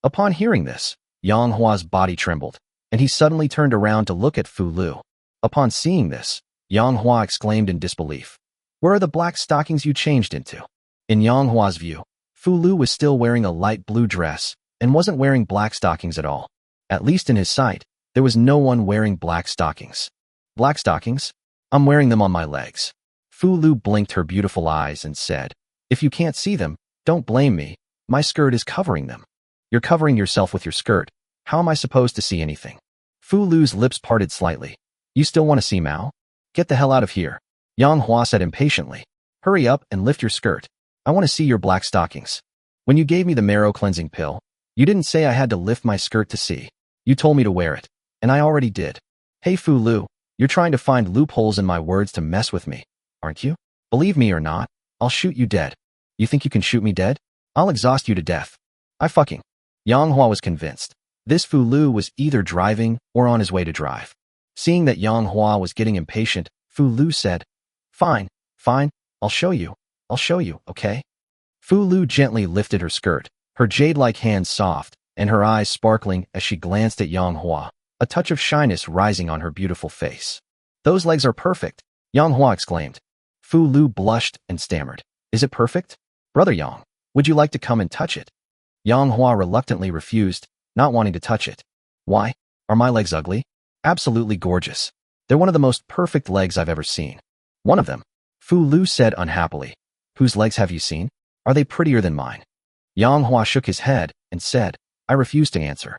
Upon hearing this, Yang Hua's body trembled, and he suddenly turned around to look at Fu Lu. Upon seeing this, Yang Hua exclaimed in disbelief, Where are the black stockings you changed into? In Yang Hua's view, Fu Lu was still wearing a light blue dress and wasn't wearing black stockings at all. At least in his sight, there was no one wearing black stockings. Black stockings? I'm wearing them on my legs. Fu Lu blinked her beautiful eyes and said, If you can't see them, don't blame me. My skirt is covering them. You're covering yourself with your skirt. How am I supposed to see anything? Fu Lu's lips parted slightly. You still want to see Mao? Get the hell out of here. Yang Hua said impatiently. Hurry up and lift your skirt. I want to see your black stockings. When you gave me the marrow cleansing pill, you didn't say I had to lift my skirt to see. You told me to wear it, and I already did. Hey Fu Lu, you're trying to find loopholes in my words to mess with me, aren't you? Believe me or not, I'll shoot you dead. You think you can shoot me dead? I'll exhaust you to death. Yang Hua was convinced. This Fu Lu was either driving or on his way to drive. Seeing that Yang Hua was getting impatient, Fu Lu said, Fine, I'll show you, okay? Fu Lu gently lifted her skirt, her jade-like hands soft, and her eyes sparkling as she glanced at Yang Hua, a touch of shyness rising on her beautiful face. Those legs are perfect, Yang Hua exclaimed. Fu Lu blushed and stammered. Is it perfect? Brother Yang, would you like to come and touch it? Yang Hua reluctantly refused, not wanting to touch it. Why? Are my legs ugly? Absolutely gorgeous. They're one of the most perfect legs I've ever seen. One of them, Fu Lu said unhappily. Whose legs have you seen? Are they prettier than mine? Yang Hua shook his head and said, I refuse to answer.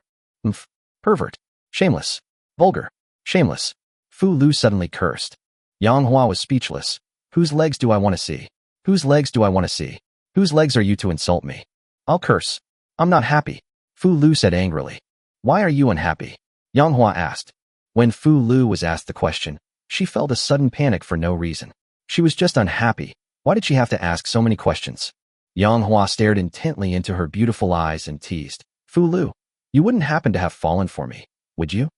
Pervert. Shameless. Vulgar. Shameless. Fu Lu suddenly cursed. Yang Hua was speechless. Whose legs do I want to see? Whose legs do I want to see? Whose legs are you to insult me? I'll curse. I'm not happy. Fu Lu said angrily. Why are you unhappy? Yang Hua asked. When Fu Lu was asked the question, she felt a sudden panic for no reason. She was just unhappy. Why did she have to ask so many questions? Yang Hua stared intently into her beautiful eyes and teased. Fu Lu, you wouldn't happen to have fallen for me, would you?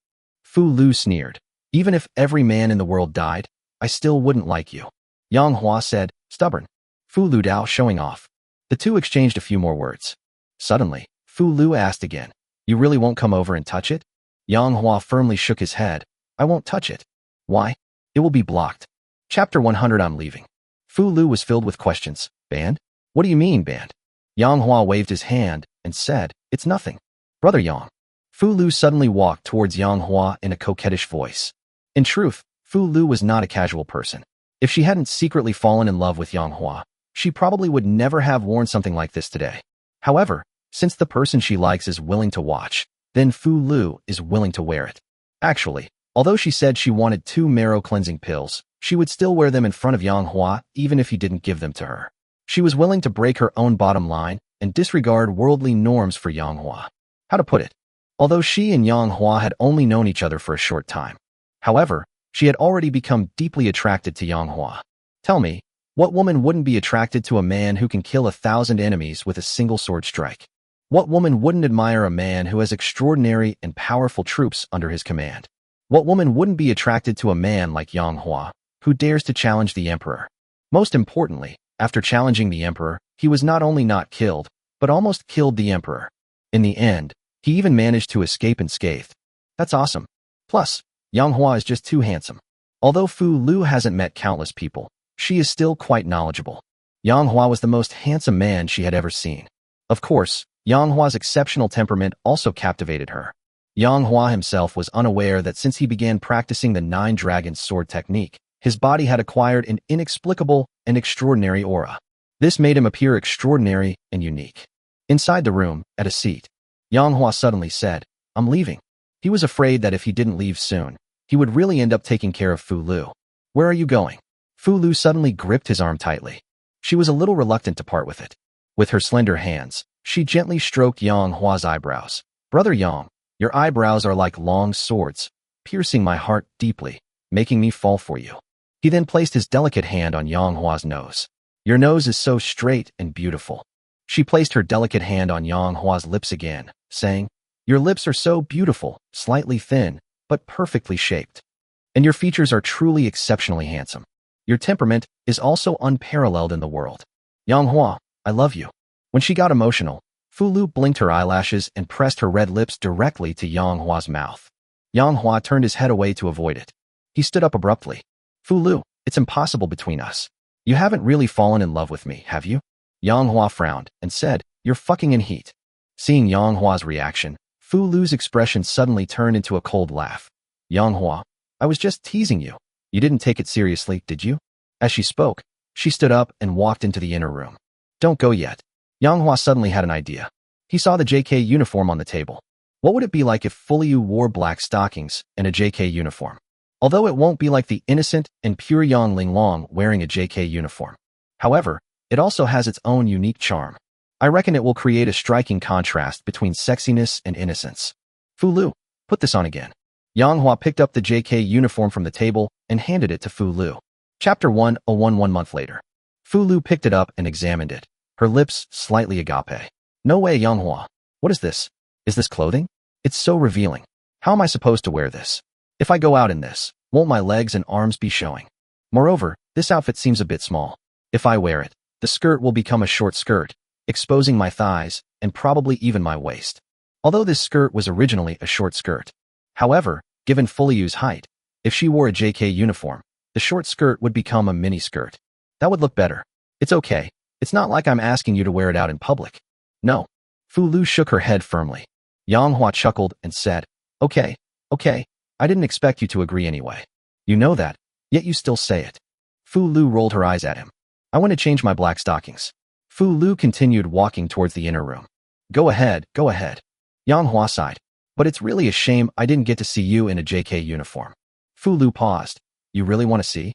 Fu Lu sneered. Even if every man in the world died, I still wouldn't like you. Yang Hua said, stubborn. Fu Lu Dao showing off. The two exchanged a few more words. Suddenly, Fu Lu asked again, You really won't come over and touch it? Yang Hua firmly shook his head. I won't touch it. Why? It will be blocked. Chapter 100 I'm leaving. Fu Lu was filled with questions. Banned? What do you mean, banned? Yang Hua waved his hand and said, It's nothing. Brother Yang. Fu Lu suddenly walked towards Yang Hua in a coquettish voice. In truth, Fu Lu was not a casual person. If she hadn't secretly fallen in love with Yang Hua, she probably would never have worn something like this today. However, since the person she likes is willing to watch, then Fu Lu is willing to wear it. Actually, although she said she wanted 2 marrow cleansing pills, she would still wear them in front of Yang Hua even if he didn't give them to her. She was willing to break her own bottom line and disregard worldly norms for Yang Hua. How to put it? Although she and Yang Hua had only known each other for a short time. However, she had already become deeply attracted to Yang Hua. Tell me, what woman wouldn't be attracted to a man who can kill 1,000 enemies with a single sword strike? What woman wouldn't admire a man who has extraordinary and powerful troops under his command? What woman wouldn't be attracted to a man like Yang Hua, who dares to challenge the emperor? Most importantly, after challenging the emperor, he was not only not killed, but almost killed the emperor. In the end, he even managed to escape unscathed. That's awesome. Plus, Yang Hua is just too handsome. Although Fu Lu hasn't met countless people, she is still quite knowledgeable. Yang Hua was the most handsome man she had ever seen. Of course, Yang Hua's exceptional temperament also captivated her. Yang Hua himself was unaware that since he began practicing the Nine Dragons sword technique, his body had acquired an inexplicable and extraordinary aura. This made him appear extraordinary and unique. Inside the room, at a seat, Yang Hua suddenly said, "I'm leaving." He was afraid that if he didn't leave soon, he would really end up taking care of Fu Lu. "Where are you going?" Fu Lu suddenly gripped his arm tightly. She was a little reluctant to part with it. With her slender hands, she gently stroked Yang Hua's eyebrows. "Brother Yang, your eyebrows are like long swords, piercing my heart deeply, making me fall for you." He then placed his delicate hand on Yang Hua's nose. "Your nose is so straight and beautiful." She placed her delicate hand on Yang Hua's lips again, saying, "Your lips are so beautiful, slightly thin, but perfectly shaped. And your features are truly exceptionally handsome. Your temperament is also unparalleled in the world. Yang Hua, I love you." When she got emotional, Fu Lu blinked her eyelashes and pressed her red lips directly to Yang Hua's mouth. Yang Hua turned his head away to avoid it. He stood up abruptly. "Fu Lu, it's impossible between us. You haven't really fallen in love with me, have you?" Yang Hua frowned and said, "You're fucking in heat." Seeing Yang Hua's reaction, Fu Lu's expression suddenly turned into a cold laugh. "Yang Hua, I was just teasing you. You didn't take it seriously, did you?" As she spoke, she stood up and walked into the inner room. "Don't go yet." Yang Hua suddenly had an idea. He saw the JK uniform on the table. What would it be like if Fu Lu wore black stockings and a JK uniform? Although it won't be like the innocent and pure Yang Linglong wearing a JK uniform. However, it also has its own unique charm. I reckon it will create a striking contrast between sexiness and innocence. "Fu Lu, put this on again." Yang Hua picked up the JK uniform from the table and handed it to Fu Lu. Chapter 101. 1 month later. Fu Lu picked it up and examined it, her lips slightly agape. "No way, Yang Hua. What is this? Is this clothing? It's so revealing. How am I supposed to wear this? If I go out in this, won't my legs and arms be showing? Moreover, this outfit seems a bit small. If I wear it, the skirt will become a short skirt, exposing my thighs and probably even my waist." Although this skirt was originally a short skirt. However, given Fu Lu's height, if she wore a JK uniform, the short skirt would become a mini skirt. That would look better. "It's okay. It's not like I'm asking you to wear it out in public." "No." Fu Lu shook her head firmly. Yang Hua chuckled and said, Okay, I didn't expect you to agree anyway. You know that, yet you still say it." Fu Lu rolled her eyes at him. "I want to change my black stockings." Fu Lu continued walking towards the inner room. Go ahead. Yang Hua sighed. "But it's really a shame I didn't get to see you in a JK uniform." Fu Lu paused. "You really want to see?"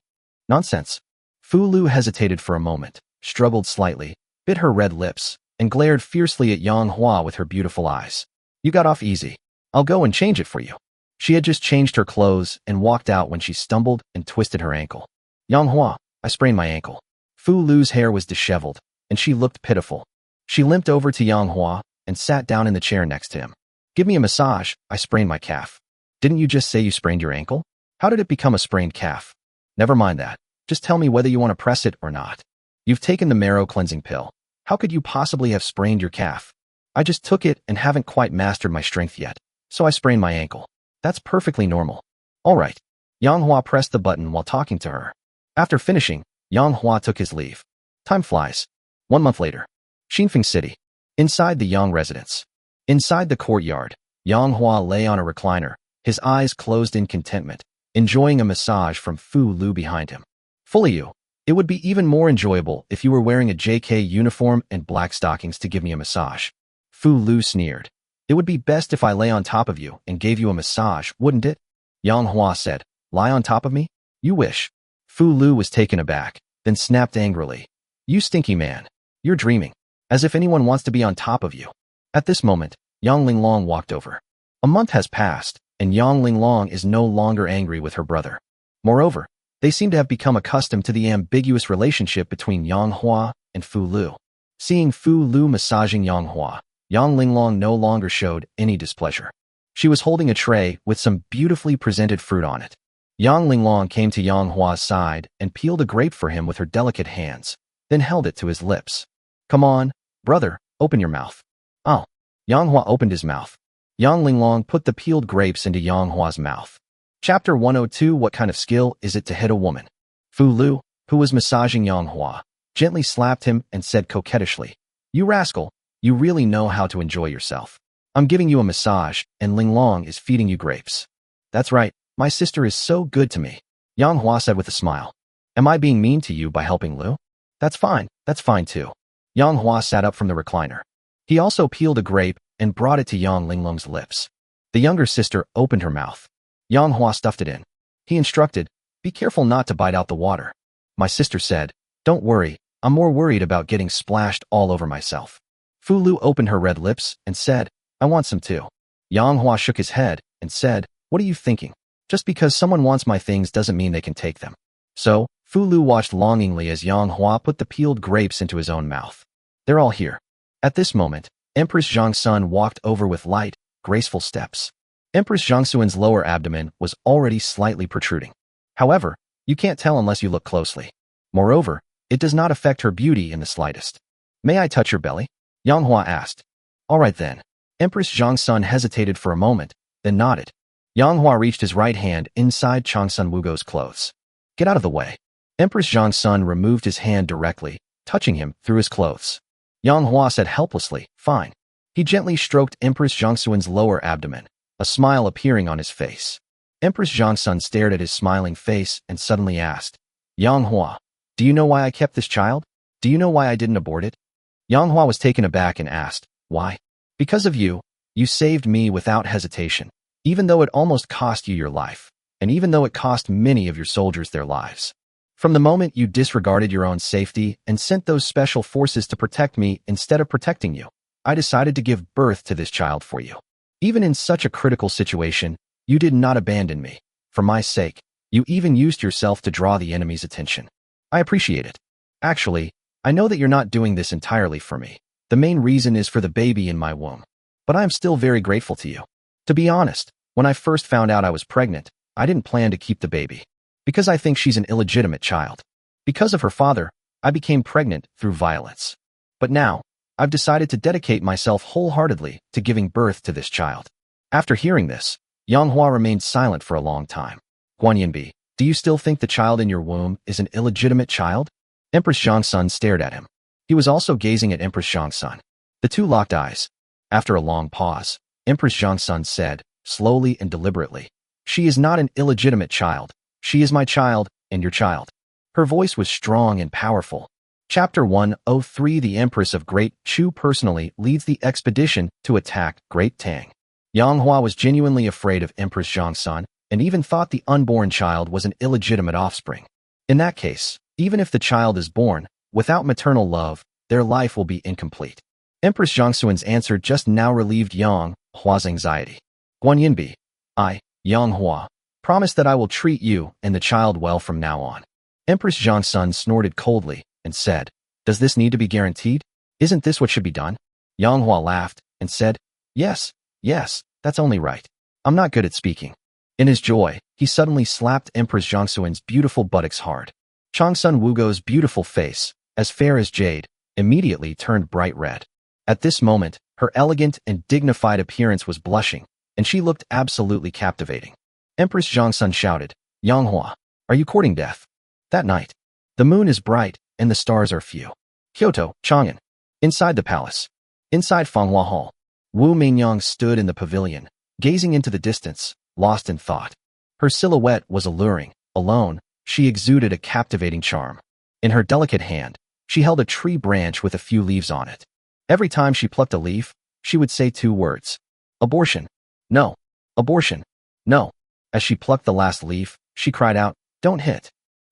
"Nonsense." Fu Lu hesitated for a moment, struggled slightly, bit her red lips, and glared fiercely at Yang Hua with her beautiful eyes. "You got off easy. I'll go and change it for you." She had just changed her clothes and walked out when she stumbled and twisted her ankle. "Yang Hua, I sprained my ankle." Fu Lu's hair was disheveled, and she looked pitiful. She limped over to Yang Hua and sat down in the chair next to him. "Give me a massage. I sprained my calf." "Didn't you just say you sprained your ankle? How did it become a sprained calf?" "Never mind that. Just tell me whether you want to press it or not." "You've taken the marrow cleansing pill. How could you possibly have sprained your calf?" "I just took it and haven't quite mastered my strength yet, so I sprained my ankle." "That's perfectly normal." "All right." Yang Hua pressed the button while talking to her. After finishing, Yang Hua took his leave. Time flies. 1 month later. Xinfeng City. Inside the Yang residence. Inside the courtyard, Yang Hua lay on a recliner, his eyes closed in contentment, enjoying a massage from Fu Lu behind him. "Fu Lu, it would be even more enjoyable if you were wearing a JK uniform and black stockings to give me a massage." Fu Lu sneered. "It would be best if I lay on top of you and gave you a massage, wouldn't it?" Yang Hua said. "Lie on top of me? You wish." Fu Lu was taken aback, then snapped angrily. "You stinky man. You're dreaming. As if anyone wants to be on top of you." At this moment, Yang Linglong walked over. A month has passed, and Yang Linglong is no longer angry with her brother. Moreover, they seem to have become accustomed to the ambiguous relationship between Yang Hua and Fu Lu. Seeing Fu Lu massaging Yang Hua, Yang Linglong no longer showed any displeasure. She was holding a tray with some beautifully presented fruit on it. Yang Linglong came to Yang Hua's side and peeled a grape for him with her delicate hands, then held it to his lips. "Come on, brother, open your mouth." "Oh." Yang Hua opened his mouth. Yang Linglong put the peeled grapes into Yang Hua's mouth. Chapter 102. What kind of skill is it to hit a woman? Fu Lu, who was massaging Yang Hua, gently slapped him and said coquettishly, "You rascal, you really know how to enjoy yourself." I'm giving you a massage, and Linglong is feeding you grapes. That's right, my sister is so good to me, Yang Hua said with a smile. Am I being mean to you by helping Lu? That's fine too. Yang Hua sat up from the recliner. He also peeled a grape and brought it to Yang Linglong's lips. The younger sister opened her mouth. Yang Hua stuffed it in. He instructed, be careful not to bite out the water. My sister said, don't worry, I'm more worried about getting splashed all over myself. Fu Lu opened her red lips and said, I want some too. Yang Hua shook his head and said, what are you thinking? Just because someone wants my things doesn't mean they can take them. So, Fu Lu watched longingly as Yang Hua put the peeled grapes into his own mouth. They're all here. At this moment, Empress Zhangsun walked over with light, graceful steps. Empress Zhangsun's lower abdomen was already slightly protruding. However, you can't tell unless you look closely. Moreover, it does not affect her beauty in the slightest. May I touch your belly? Yang Hua asked. All right then. Empress Zhangsun hesitated for a moment, then nodded. Yang Hua reached his right hand inside Changsun Wugo's clothes. Get out of the way. Empress Zhangsun removed his hand directly, touching him through his clothes. Yang Hua said helplessly, fine. He gently stroked Empress Zhangsun's lower abdomen, a smile appearing on his face. Empress Zhangsun stared at his smiling face and suddenly asked, Yang Hua, do you know why I kept this child? Do you know why I didn't abort it? Yang Hua was taken aback and asked, why? Because of you. You saved me without hesitation, even though it almost cost you your life, and even though it cost many of your soldiers their lives. From the moment you disregarded your own safety and sent those special forces to protect me instead of protecting you, I decided to give birth to this child for you. Even in such a critical situation, you did not abandon me. For my sake, you even used yourself to draw the enemy's attention. I appreciate it. Actually, I know that you're not doing this entirely for me. The main reason is for the baby in my womb. But I am still very grateful to you. To be honest, when I first found out I was pregnant, I didn't plan to keep the baby. Because I think she's an illegitimate child. Because of her father, I became pregnant through violence. But now, I've decided to dedicate myself wholeheartedly to giving birth to this child. After hearing this, Yang Hua remained silent for a long time. Guanyanbi, do you still think the child in your womb is an illegitimate child? Empress Zhangsun stared at him. He was also gazing at Empress Zhangsun. The two locked eyes. After a long pause, Empress Zhangsun said, slowly and deliberately, she is not an illegitimate child. She is my child and your child. Her voice was strong and powerful. Chapter 103 The Empress of Great Chu personally leads the expedition to attack Great Tang. Yang Hua was genuinely afraid of Empress Zhangsun and even thought the unborn child was an illegitimate offspring. In that case, even if the child is born, without maternal love, their life will be incomplete. Empress Zhangsun's answer just now relieved Yang Hua's anxiety. Guanyanbi, I, Yang Hua, promise that I will treat you and the child well from now on. Empress Zhangsun snorted coldly and said, does this need to be guaranteed? Isn't this what should be done? Yang Hua laughed and said, yes, that's only right. I'm not good at speaking. In his joy, he suddenly slapped Empress Zhangsun's beautiful buttocks hard. Changsun Wugo's beautiful face, as fair as jade, immediately turned bright red. At this moment, her elegant and dignified appearance was blushing, and she looked absolutely captivating. Empress Zhangsun shouted, Yang Hua, are you courting death? That night, the moon is bright and the stars are few. Kyoto, Chang'an. Inside the palace. Inside Fanghua Hall, Wu Mingyang stood in the pavilion, gazing into the distance, lost in thought. Her silhouette was alluring. Alone, she exuded a captivating charm. In her delicate hand, she held a tree branch with a few leaves on it. Every time she plucked a leaf, she would say two words. Abortion. No. Abortion. No. As she plucked the last leaf, she cried out, don't hit.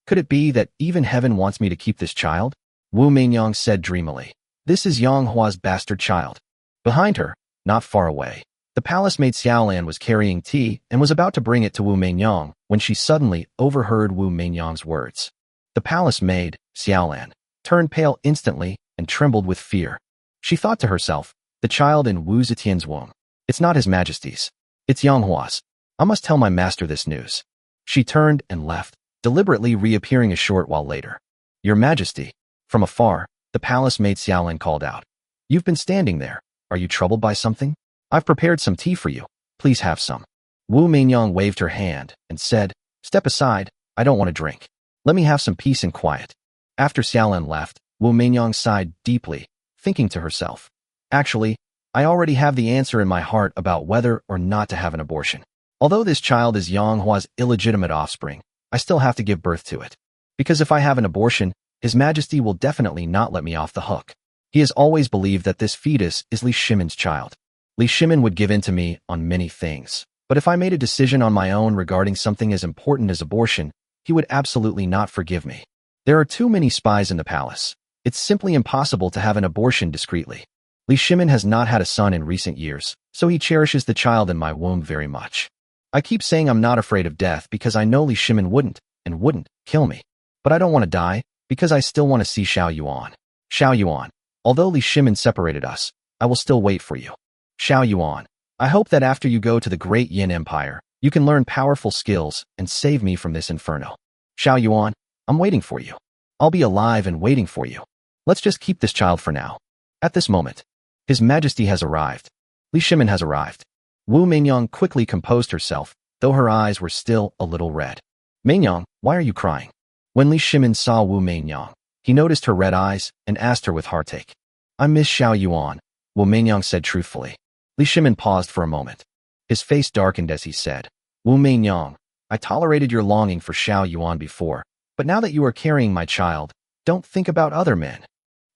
Could it be that even heaven wants me to keep this child? Wu Mingyang said dreamily. This is Yang Hua's bastard child. Behind her, not far away, the palace maid Xiaolan was carrying tea and was about to bring it to Wu Mingyang when she suddenly overheard Wu Mingyang's words. The palace maid, Xiaolan, turned pale instantly and trembled with fear. She thought to herself, the child in Wu Zetian's womb. It's not His Majesty's. It's Yang Hua's. I must tell my master this news. She turned and left, deliberately reappearing a short while later. Your Majesty. From afar, the palace maid Xiaolan called out. You've been standing there. Are you troubled by something? I've prepared some tea for you. Please have some. Wu Mingyang waved her hand and said, step aside, I don't want to drink. Let me have some peace and quiet. After Xiaolan left, Wu Mingyang sighed deeply, thinking to herself. Actually, I already have the answer in my heart about whether or not to have an abortion. Although this child is Yang Hua's illegitimate offspring, I still have to give birth to it. Because if I have an abortion, His Majesty will definitely not let me off the hook. He has always believed that this fetus is Li Shimin's child. Li Shimin would give in to me on many things, but if I made a decision on my own regarding something as important as abortion, he would absolutely not forgive me. There are too many spies in the palace. It's simply impossible to have an abortion discreetly. Li Shimin has not had a son in recent years, so he cherishes the child in my womb very much. I keep saying I'm not afraid of death because I know Li Shimin wouldn't kill me. But I don't want to die because I still want to see Xiao Yuan. Xiao Yuan, although Li Shimin separated us, I will still wait for you. Xiao Yuan, I hope that after you go to the great Yin Empire, you can learn powerful skills and save me from this inferno. Xiao Yuan, I'm waiting for you. I'll be alive and waiting for you. Let's just keep this child for now. At this moment, His Majesty has arrived. Li Shimin has arrived. Wu Meinyang quickly composed herself, though her eyes were still a little red. Meinyang, why are you crying? When Li Shimin saw Wu Meinyang, he noticed her red eyes and asked her with heartache. I miss Xiao Yuan, Wu Meinyang said truthfully. Li Shimin paused for a moment. His face darkened as he said, Wu Meinyang, I tolerated your longing for Xiao Yuan before, but now that you are carrying my child, don't think about other men.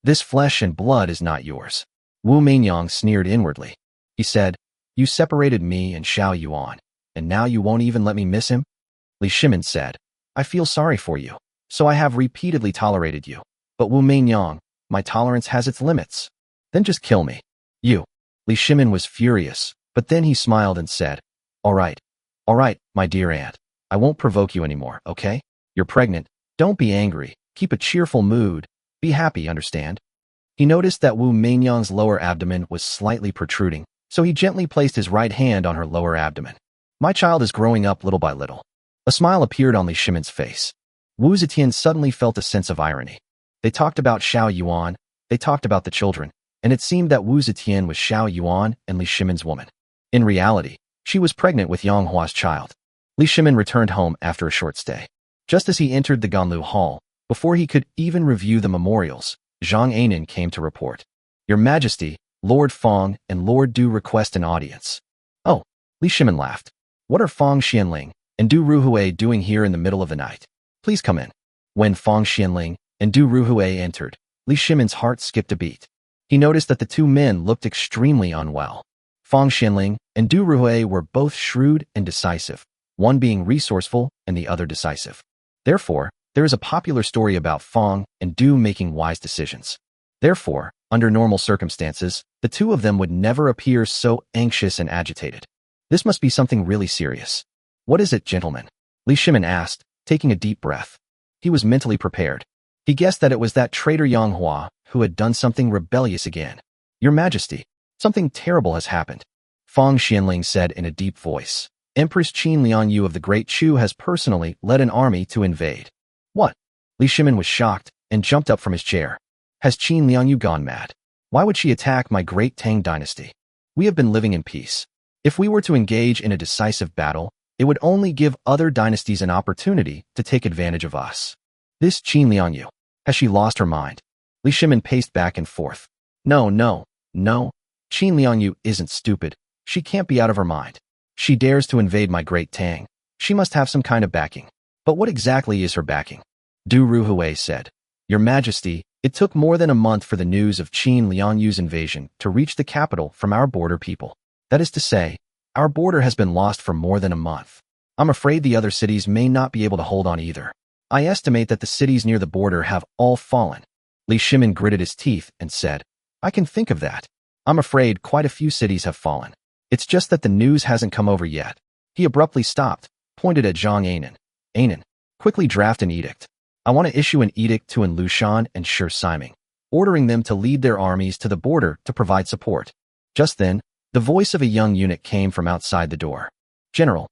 This flesh and blood is not yours. Wu Meinyang sneered inwardly. He said, you separated me and Xiao Yuan, and now you won't even let me miss him? Li Shimin said, I feel sorry for you, so I have repeatedly tolerated you. But Wu Meinyang, my tolerance has its limits. Then just kill me. You. Li Shimin was furious, but then he smiled and said, all right, my dear aunt. I won't provoke you anymore, okay? You're pregnant. Don't be angry. Keep a cheerful mood. Be happy, understand? He noticed that Wu Meinyang's lower abdomen was slightly protruding, so he gently placed his right hand on her lower abdomen. My child is growing up little by little. A smile appeared on Li Shimin's face. Wu Zetian suddenly felt a sense of irony. They talked about Xiao Yuan, they talked about the children, and it seemed that Wu Zetian was Xiao Yuan and Li Shimin's woman. In reality, she was pregnant with Yang Hua's child. Li Shimin returned home after a short stay. Just as he entered the Ganlu Hall, before he could even review the memorials, Zhang Anan came to report. Your Majesty, Lord Fong and Lord Du request an audience. Oh, Li Shimin laughed. What are Fong Xianling and Du Ruhui doing here in the middle of the night? Please come in. When Fong Xianling and Du Ruhui entered, Li Shimin's heart skipped a beat. He noticed that the two men looked extremely unwell. Fong Xianling and Du Ruhui were both shrewd and decisive, one being resourceful and the other decisive. Therefore, there is a popular story about Fong and Du making wise decisions. Therefore, under normal circumstances, the two of them would never appear so anxious and agitated. This must be something really serious. What is it, gentlemen? Li Shimin asked, taking a deep breath. He was mentally prepared. He guessed that it was that traitor Yang Hua who had done something rebellious again. Your Majesty, something terrible has happened. Fong Xianling said in a deep voice. Empress Qin Lianyu of the Great Chu has personally led an army to invade. What? Li Shimin was shocked and jumped up from his chair. Has Qin Lianyu gone mad? Why would she attack my great Tang dynasty? We have been living in peace. If we were to engage in a decisive battle, it would only give other dynasties an opportunity to take advantage of us. This Qin Lianyu, has she lost her mind? Li Shimin paced back and forth. No. Qin Lianyu isn't stupid. She can't be out of her mind. She dares to invade my great Tang. She must have some kind of backing. But what exactly is her backing? Du Ruhui said. Your Majesty, it took more than a month for the news of Qin Lianyu's invasion to reach the capital from our border people. That is to say, our border has been lost for more than a month. I'm afraid the other cities may not be able to hold on either. I estimate that the cities near the border have all fallen. Li Shimin gritted his teeth and said, I can think of that. I'm afraid quite a few cities have fallen. It's just that the news hasn't come over yet. He abruptly stopped, pointed at Zhang Anan. Anan, quickly draft an edict. I want to issue an edict to An Lushan and Shi Siming, ordering them to lead their armies to the border to provide support. Just then, the voice of a young eunuch came from outside the door. General,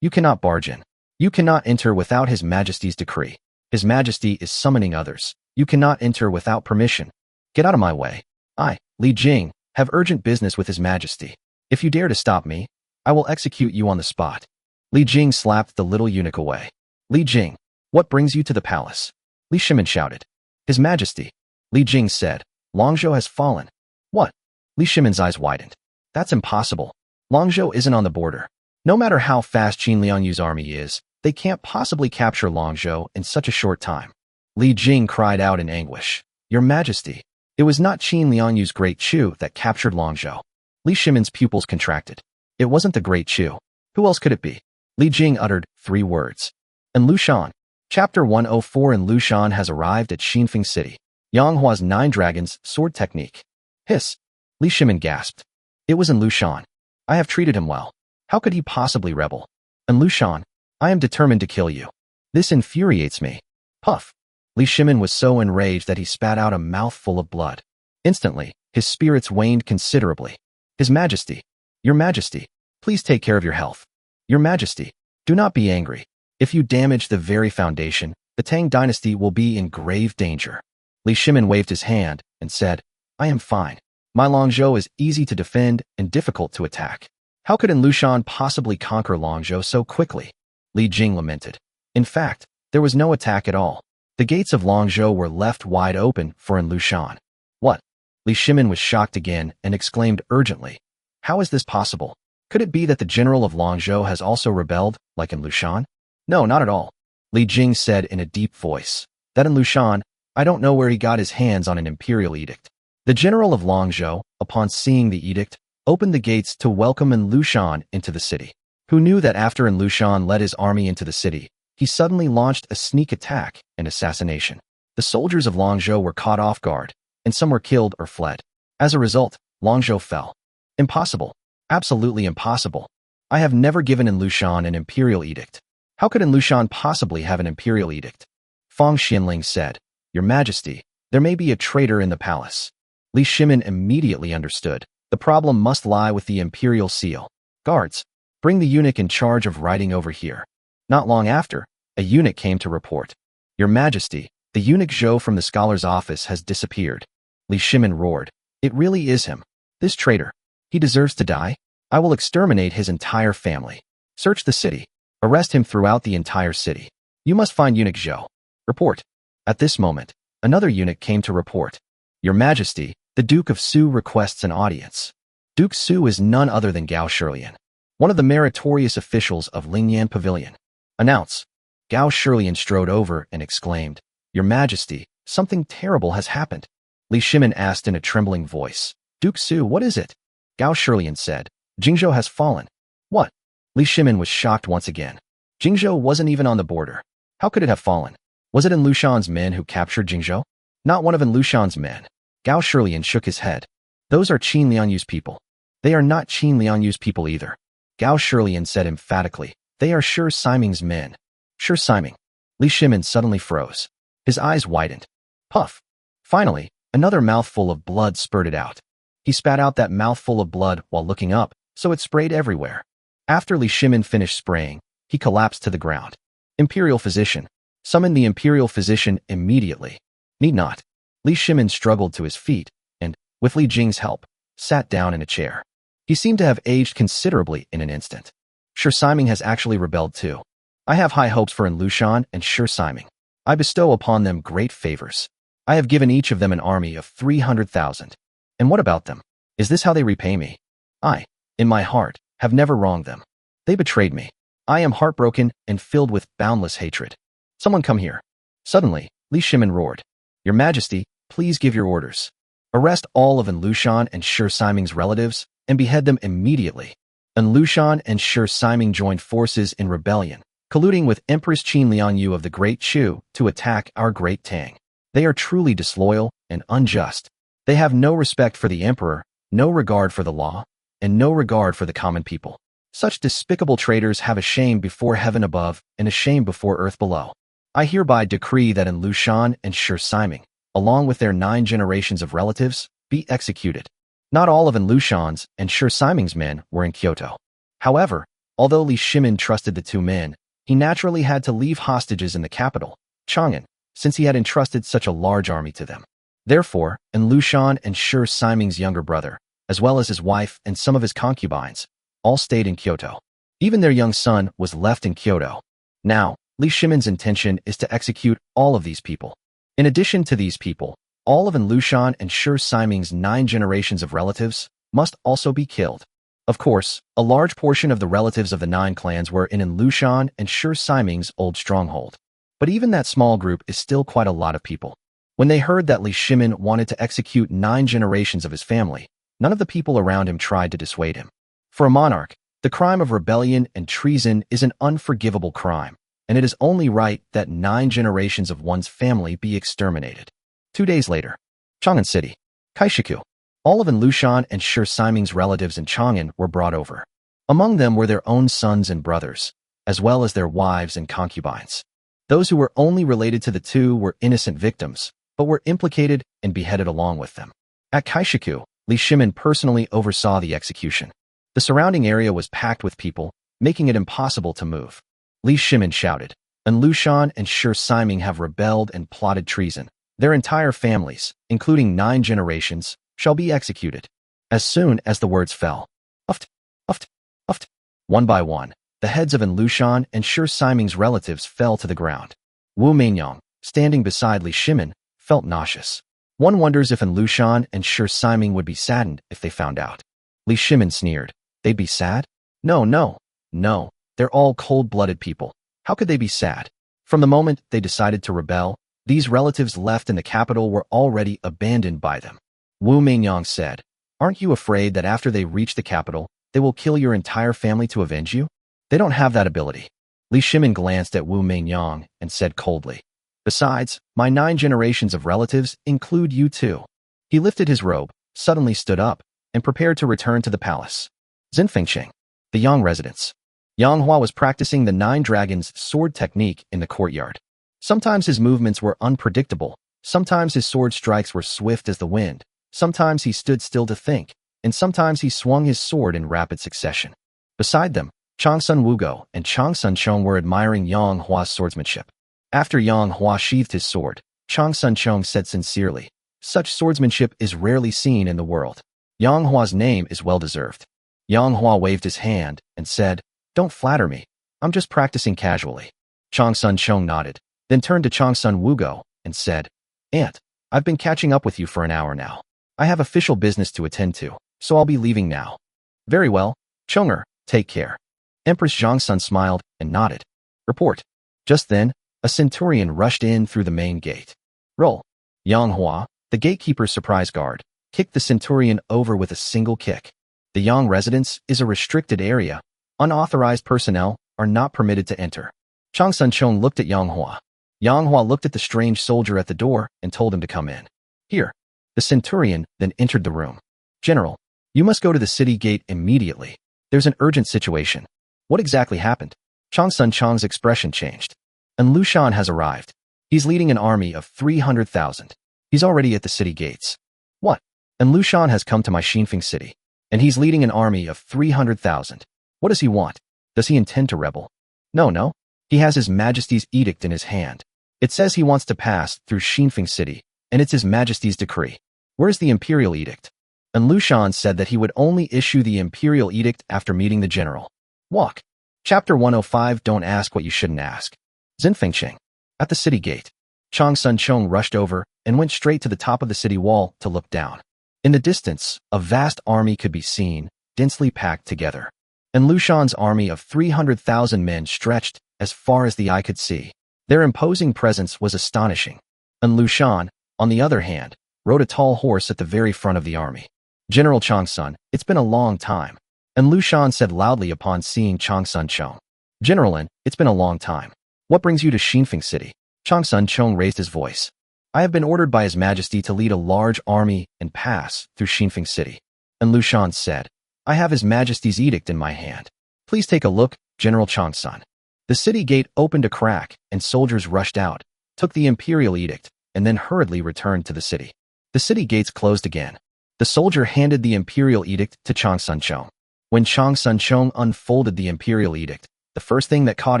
you cannot barge in. You cannot enter without His Majesty's decree. His Majesty is summoning others. You cannot enter without permission. Get out of my way. I, Li Jing, have urgent business with His Majesty. If you dare to stop me, I will execute you on the spot. Li Jing slapped the little eunuch away. Li Jing, what brings you to the palace? Li Shimin shouted. His Majesty. Li Jing said, Longzhou has fallen. What? Li Shimin's eyes widened. That's impossible. Longzhou isn't on the border. No matter how fast Qin Lianyu's army is, they can't possibly capture Longzhou in such a short time. Li Jing cried out in anguish. Your Majesty, it was not Qin Lianyu's Great Chu that captured Longzhou. Li Shimin's pupils contracted. It wasn't the Great Chu. Who else could it be? Li Jing uttered 3 words. And Lushan. Chapter 104 in Lushan has arrived at Xinfeng City. Yang Hua's 9 Dragons Sword Technique. Hiss. Li Shimin gasped. It was in Lushan. I have treated him well. How could he possibly rebel? And Lushan, I am determined to kill you. This infuriates me. Puff. Li Shimin was so enraged that he spat out a mouthful of blood. Instantly, his spirits waned considerably. His Majesty. Your Majesty, please take care of your health. Your Majesty, do not be angry. If you damage the very foundation, the Tang dynasty will be in grave danger. Li Shimin waved his hand and said, I am fine. My Longzhou is easy to defend and difficult to attack. How could An Lushan possibly conquer Longzhou so quickly? Li Jing lamented. In fact, there was no attack at all. The gates of Longzhou were left wide open for An Lushan. What? Li Shimin was shocked again and exclaimed urgently. How is this possible? Could it be that the general of Longzhou has also rebelled, like An Lushan? No, not at all. Li Jing said in a deep voice. That An Lushan, I don't know where he got his hands on an imperial edict. The general of Longzhou, upon seeing the edict, opened the gates to welcome An Lushan into the city. Who knew that after An Lushan led his army into the city, he suddenly launched a sneak attack and assassination. The soldiers of Longzhou were caught off guard, and some were killed or fled. As a result, Longzhou fell. Impossible. Absolutely impossible. I have never given An Lushan an imperial edict. How could An Lushan possibly have an imperial edict? Fang Xianling said, Your Majesty, there may be a traitor in the palace. Li Shimin immediately understood. The problem must lie with the imperial seal. Guards, bring the eunuch in charge of writing over here. Not long after, a eunuch came to report. Your Majesty, the eunuch Zhou from the scholar's office has disappeared. Li Shimin roared. It really is him. This traitor. He deserves to die. I will exterminate his entire family. Search the city. Arrest him throughout the entire city. You must find eunuch Zhou. Report. At this moment, another eunuch came to report. Your Majesty, the Duke of Su requests an audience. Duke Su is none other than Gao Shilian, one of the meritorious officials of Lingyan Pavilion. Announce. Gao Shilian strode over and exclaimed, Your Majesty, something terrible has happened. Li Shimin asked in a trembling voice. Duke Su, what is it? Gao Shilian said, Jingzhou has fallen. What? Li Shimin was shocked once again. Jingzhou wasn't even on the border. How could it have fallen? Was it An Lushan's men who captured Jingzhou? Not one of An Lushan's men. Gao Shilian shook his head. Those are Qin Lianyu's people. They are not Qin Lianyu's people either. Gao Shilian said emphatically. They are Shi Siming's men. Shi Siming. Li Shimin suddenly froze. His eyes widened. Puff. Finally, another mouthful of blood spurted out. He spat out that mouthful of blood while looking up, so it sprayed everywhere. After Li Shimin finished spraying, he collapsed to the ground. Imperial physician. Summon the imperial physician immediately. Need not. Li Shimin struggled to his feet and, with Li Jing's help, sat down in a chair. He seemed to have aged considerably in an instant. Shi Siming has actually rebelled too. I have high hopes for An Lushan and Shi Siming. I bestow upon them great favors. I have given each of them an army of 300,000. And what about them? Is this how they repay me? I, in my heart, have never wronged them. They betrayed me. I am heartbroken and filled with boundless hatred. Someone come here. Suddenly, Li Shimin roared. Your Majesty, please give your orders. Arrest all of An Lushan and Shi Siming's relatives and behead them immediately. An Lushan and Shi Siming joined forces in rebellion, colluding with Empress Qin Lianyu of the Great Chu to attack our Great Tang. They are truly disloyal and unjust. They have no respect for the emperor, no regard for the law, and no regard for the common people. Such despicable traitors have a shame before heaven above and a shame before earth below. I hereby decree that An Lushan and Shi Siming, along with their 9 generations of relatives, be executed. Not all of An Lushan's and Shi Siming's men were in Kyoto. However, although Li Shimin trusted the 2 men, he naturally had to leave hostages in the capital, Chang'an, since he had entrusted such a large army to them. Therefore, An Lushan and Shi Siming's younger brother, as well as his wife and some of his concubines, all stayed in Kyoto. Even their young son was left in Kyoto. Now, Li Shimin's intention is to execute all of these people. In addition to these people, all of Lushan and Shi Siming's 9 generations of relatives must also be killed. Of course, a large portion of the relatives of the 9 clans were in Lushan and Shi Siming's old stronghold. But even that small group is still quite a lot of people. When they heard that Li Shimin wanted to execute 9 generations of his family, none of the people around him tried to dissuade him. For a monarch, the crime of rebellion and treason is an unforgivable crime, and it is only right that 9 generations of one's family be exterminated. 2 days later, Chang'an City, Kaishiku. All of Lushan and Shi Siming's relatives in Chang'an were brought over. Among them were their own sons and brothers, as well as their wives and concubines. Those who were only related to the two were innocent victims, but were implicated and beheaded along with them. At Kaishiku, Li Shimin personally oversaw the execution. The surrounding area was packed with people, making it impossible to move. Li Shimin shouted, Lushan and Shi Siming have rebelled and plotted treason. Their entire families, including 9 generations, shall be executed. As soon as the words fell, uft, uft, uft, one by one, the heads of Lushan and Shi Siming's relatives fell to the ground. Wu Meinyang, standing beside Li Shimin, felt nauseous. One wonders if Lushan and Shi Siming would be saddened if they found out. Li Shimin sneered. They'd be sad? No, no, no. They're all cold-blooded people. How could they be sad? From the moment they decided to rebel, these relatives left in the capital were already abandoned by them. Wu Meinyang said, Aren't you afraid that after they reach the capital, they will kill your entire family to avenge you? They don't have that ability. Li Shimin glanced at Wu Meinyang and said coldly, Besides, my 9 generations of relatives include you too. He lifted his robe, suddenly stood up, and prepared to return to the palace. Xinfengqing, the Yang residence. Yang Hua was practicing the 9 dragons sword technique in the courtyard. Sometimes his movements were unpredictable, sometimes his sword strikes were swift as the wind, sometimes he stood still to think, and sometimes he swung his sword in rapid succession. Beside them, Changsun Wugo and Changsun Chong were admiring Yang Hua's swordsmanship. After Yang Hua sheathed his sword, Changsun Chong said sincerely, Such swordsmanship is rarely seen in the world. Yang Hua's name is well-deserved. Yang Hua waved his hand and said, Don't flatter me. I'm just practicing casually. Changsun Chong nodded, then turned to Changsun Wugo and said, Aunt, I've been catching up with you for an hour now. I have official business to attend to, so I'll be leaving now. Very well, Chonger, take care. Empress Zhangsun smiled and nodded. Report. Just then, a centurion rushed in through the main gate. Roll. Yang Hua, the gatekeeper's surprise guard, kicked the centurion over with a single kick. The Yang residence is a restricted area. Unauthorized personnel are not permitted to enter. Changsun Chong looked at Yang Hua. Yang Hua looked at the strange soldier at the door and told him to come in. Here. The centurion then entered the room. General, you must go to the city gate immediately. There's an urgent situation. What exactly happened? Changsun Chong's expression changed. Lushan has arrived. He's leading an army of 300,000. He's already at the city gates. What? Lushan has come to my Xinfeng city, and he's leading an army of 300,000. What does he want? Does he intend to rebel? No. He has His Majesty's edict in his hand. It says he wants to pass through Xinfeng city, and it's His Majesty's decree. Where's the imperial edict? Lushan said that he would only issue the imperial edict after meeting the general. Walk. Chapter 105 Don't ask what you shouldn't ask. Xinfengqing. At the city gate, Changsun Chong rushed over and went straight to the top of the city wall to look down. In the distance, a vast army could be seen, densely packed together. Lushan's army of 300,000 men stretched as far as the eye could see. Their imposing presence was astonishing. Lushan, on the other hand, rode a tall horse at the very front of the army. General Changsun, it's been a long time. Lushan said loudly upon seeing Changsun Chong. General, it's been a long time. What brings you to Xinfeng city? Changsun Chong raised his voice. I have been ordered by His Majesty to lead a large army and pass through Xinfeng city. Lushan said, I have His Majesty's edict in my hand. Please take a look, General Changsun. The city gate opened a crack, and soldiers rushed out, took the imperial edict, and then hurriedly returned to the city. The city gates closed again. The soldier handed the imperial edict to Changsun Chong. When Changsun Chong unfolded the imperial edict, the first thing that caught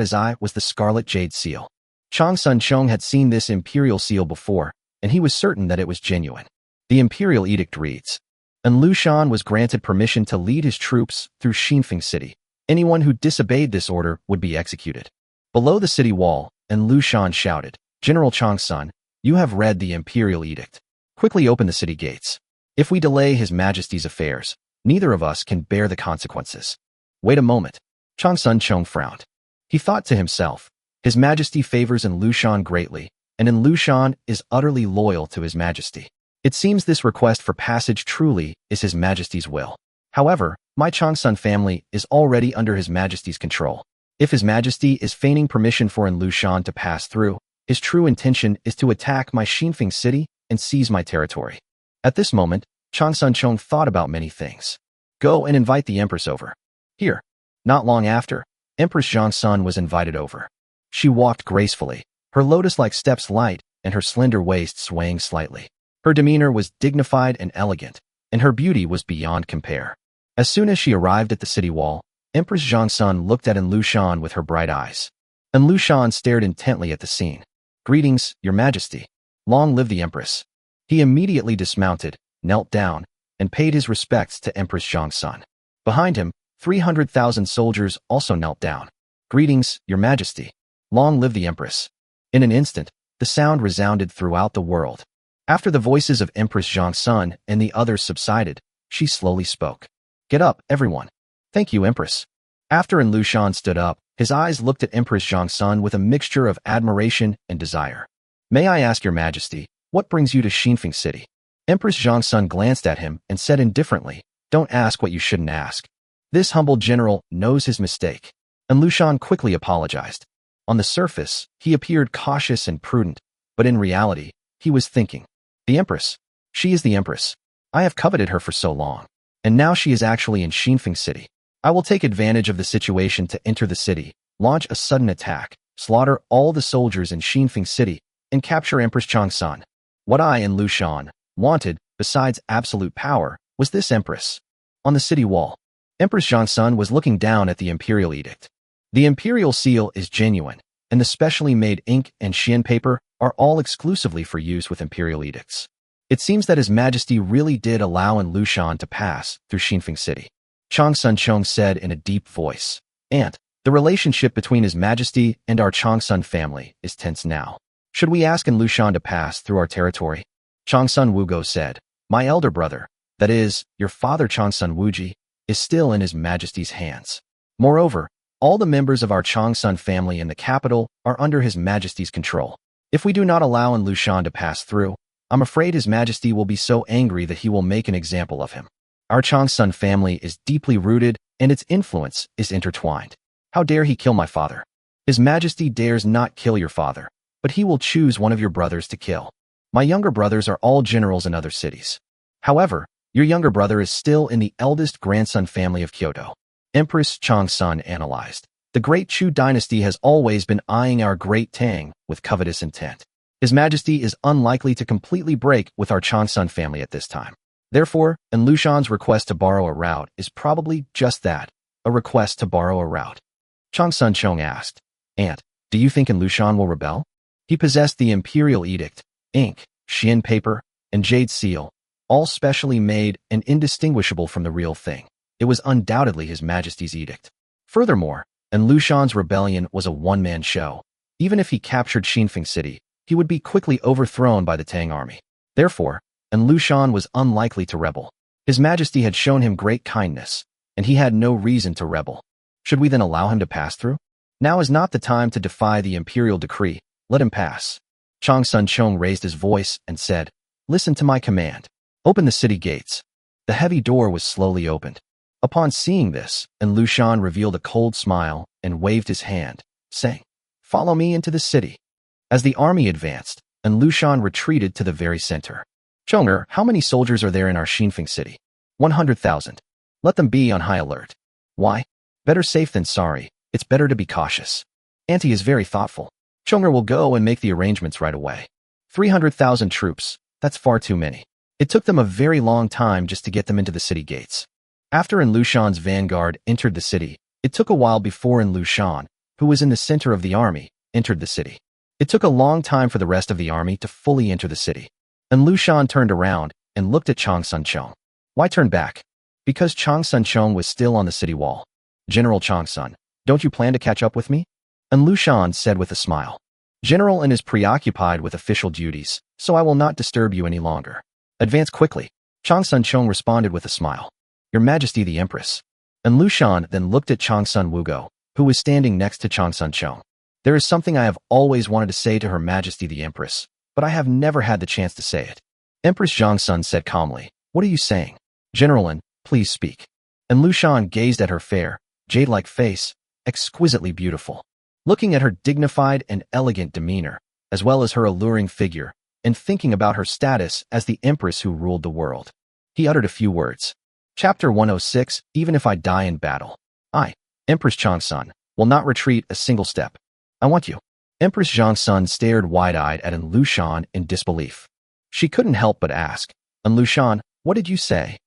his eye was the scarlet jade seal. Changsun Chong had seen this imperial seal before, and he was certain that it was genuine. The imperial edict reads, Lushan was granted permission to lead his troops through Xinfeng city. Anyone who disobeyed this order would be executed. Below the city wall, Lushan shouted, General Changsun, you have read the imperial edict. Quickly open the city gates. If we delay His Majesty's affairs, neither of us can bear the consequences. Wait a moment. Changsun Chong frowned. He thought to himself, His Majesty favors in Lushan greatly, and in Lushan is utterly loyal to His Majesty. It seems this request for passage truly is His Majesty's will. However, my Changsun family is already under His Majesty's control. If His Majesty is feigning permission for in Lushan to pass through, his true intention is to attack my Xinfeng city and seize my territory. At this moment, Changsun Chong thought about many things. Go and invite the Empress over. Here. Not long after, Empress Zhongsun was invited over. She walked gracefully, her lotus-like steps light and her slender waist swaying slightly. Her demeanor was dignified and elegant, and her beauty was beyond compare. As soon as she arrived at the city wall, Empress Zhongsun looked at An Lushan with her bright eyes. An Lushan stared intently at the scene. Greetings, Your Majesty. Long live the Empress. He immediately dismounted, knelt down, and paid his respects to Empress Zhongsun. Behind him, 300,000 soldiers also knelt down. Greetings, Your Majesty. Long live the Empress. In an instant, the sound resounded throughout the world. After the voices of Empress Zhongsun and the others subsided, she slowly spoke. Get up, everyone. Thank you, Empress. After An Lushan stood up, his eyes looked at Empress Zhongsun with a mixture of admiration and desire. May I ask Your Majesty, what brings you to Xinfeng City? Empress Zhongsun glanced at him and said indifferently, Don't ask what you shouldn't ask. This humble general knows his mistake. An Lushan quickly apologized. On the surface, he appeared cautious and prudent, but in reality, he was thinking, The Empress. She is the Empress. I have coveted her for so long. And now she is actually in Xinfeng City. I will take advantage of the situation to enter the city, launch a sudden attack, slaughter all the soldiers in Xinfeng City, and capture Empress Changsun. What I and Lushan wanted, besides absolute power, was this Empress. On the city wall, Empress Zhongsun was looking down at the imperial edict. The imperial seal is genuine, and the specially made ink and xian paper are all exclusively for use with imperial edicts. It seems that His Majesty really did allow An Lushan to pass through Xinfeng City. Changsun Chong said in a deep voice. And the relationship between His Majesty and our Changsun family is tense now. Should we ask An Lushan to pass through our territory? Changsun Wugo said, My elder brother, that is, your father Changsun Wuji, is still in His Majesty's hands. Moreover, all the members of our Changsun family in the capital are under His Majesty's control. If we do not allow An Lushan to pass through, I'm afraid His Majesty will be so angry that he will make an example of him. Our Changsun family is deeply rooted and its influence is intertwined. How dare he kill my father? His Majesty dares not kill your father, but he will choose one of your brothers to kill. My younger brothers are all generals in other cities. However, your younger brother is still in the eldest grandson family of Kyoto. Empress Changsun analyzed. The great Chu dynasty has always been eyeing our great Tang with covetous intent. His Majesty is unlikely to completely break with our Changsun family at this time. Therefore, An Lushan's request to borrow a route is probably just that, a request to borrow a route. Changsun Chong asked, Aunt, do you think An Lushan will rebel? He possessed the imperial edict, ink, xian paper, and jade seal, all specially made and indistinguishable from the real thing. It was undoubtedly His Majesty's edict. Furthermore, An Lushan's rebellion was a one-man show. Even if he captured Xinfeng City, he would be quickly overthrown by the Tang army. Therefore, An Lushan was unlikely to rebel. His Majesty had shown him great kindness, and he had no reason to rebel. Should we then allow him to pass through? Now is not the time to defy the imperial decree. Let him pass. Changsun Chong raised his voice and said, Listen to my command. Open the city gates. The heavy door was slowly opened. Upon seeing this, An Lushan revealed a cold smile and waved his hand, saying, Follow me into the city. As the army advanced, An Lushan retreated to the very center. Chonger, how many soldiers are there in our Xinfeng city? 100,000. Let them be on high alert. Why? Better safe than sorry. It's better to be cautious. Auntie is very thoughtful. Chonger will go and make the arrangements right away. 300,000 troops. That's far too many. It took them a very long time just to get them into the city gates. After An Lushan's vanguard entered the city, it took a while before An Lushan, who was in the center of the army, entered the city. It took a long time for the rest of the army to fully enter the city. An Lushan turned around and looked at Changsun Chong. Why turn back? Because Changsun Chong was still on the city wall. General Changsun, don't you plan to catch up with me? An Lushan said with a smile. General An is preoccupied with official duties, so I will not disturb you any longer. Advance quickly. Chang Sun Chong responded with a smile. Your Majesty the Empress. And Lushan then looked at Chang Sun Wugo, who was standing next to Chang Sun Chong. There is something I have always wanted to say to Her Majesty the Empress, but I have never had the chance to say it. Empress Zhang Sun said calmly, What are you saying? Generalin, please speak. And Lushan gazed at her fair, jade-like face, exquisitely beautiful. Looking at her dignified and elegant demeanor, as well as her alluring figure, and thinking about her status as the Empress who ruled the world, he uttered a few words. Chapter 106, Even if I die in battle. I, Empress Chang Sun, will not retreat a single step. I want you. Empress Zhang Sun stared wide-eyed at An Lushan in disbelief. She couldn't help but ask, An Lushan, what did you say?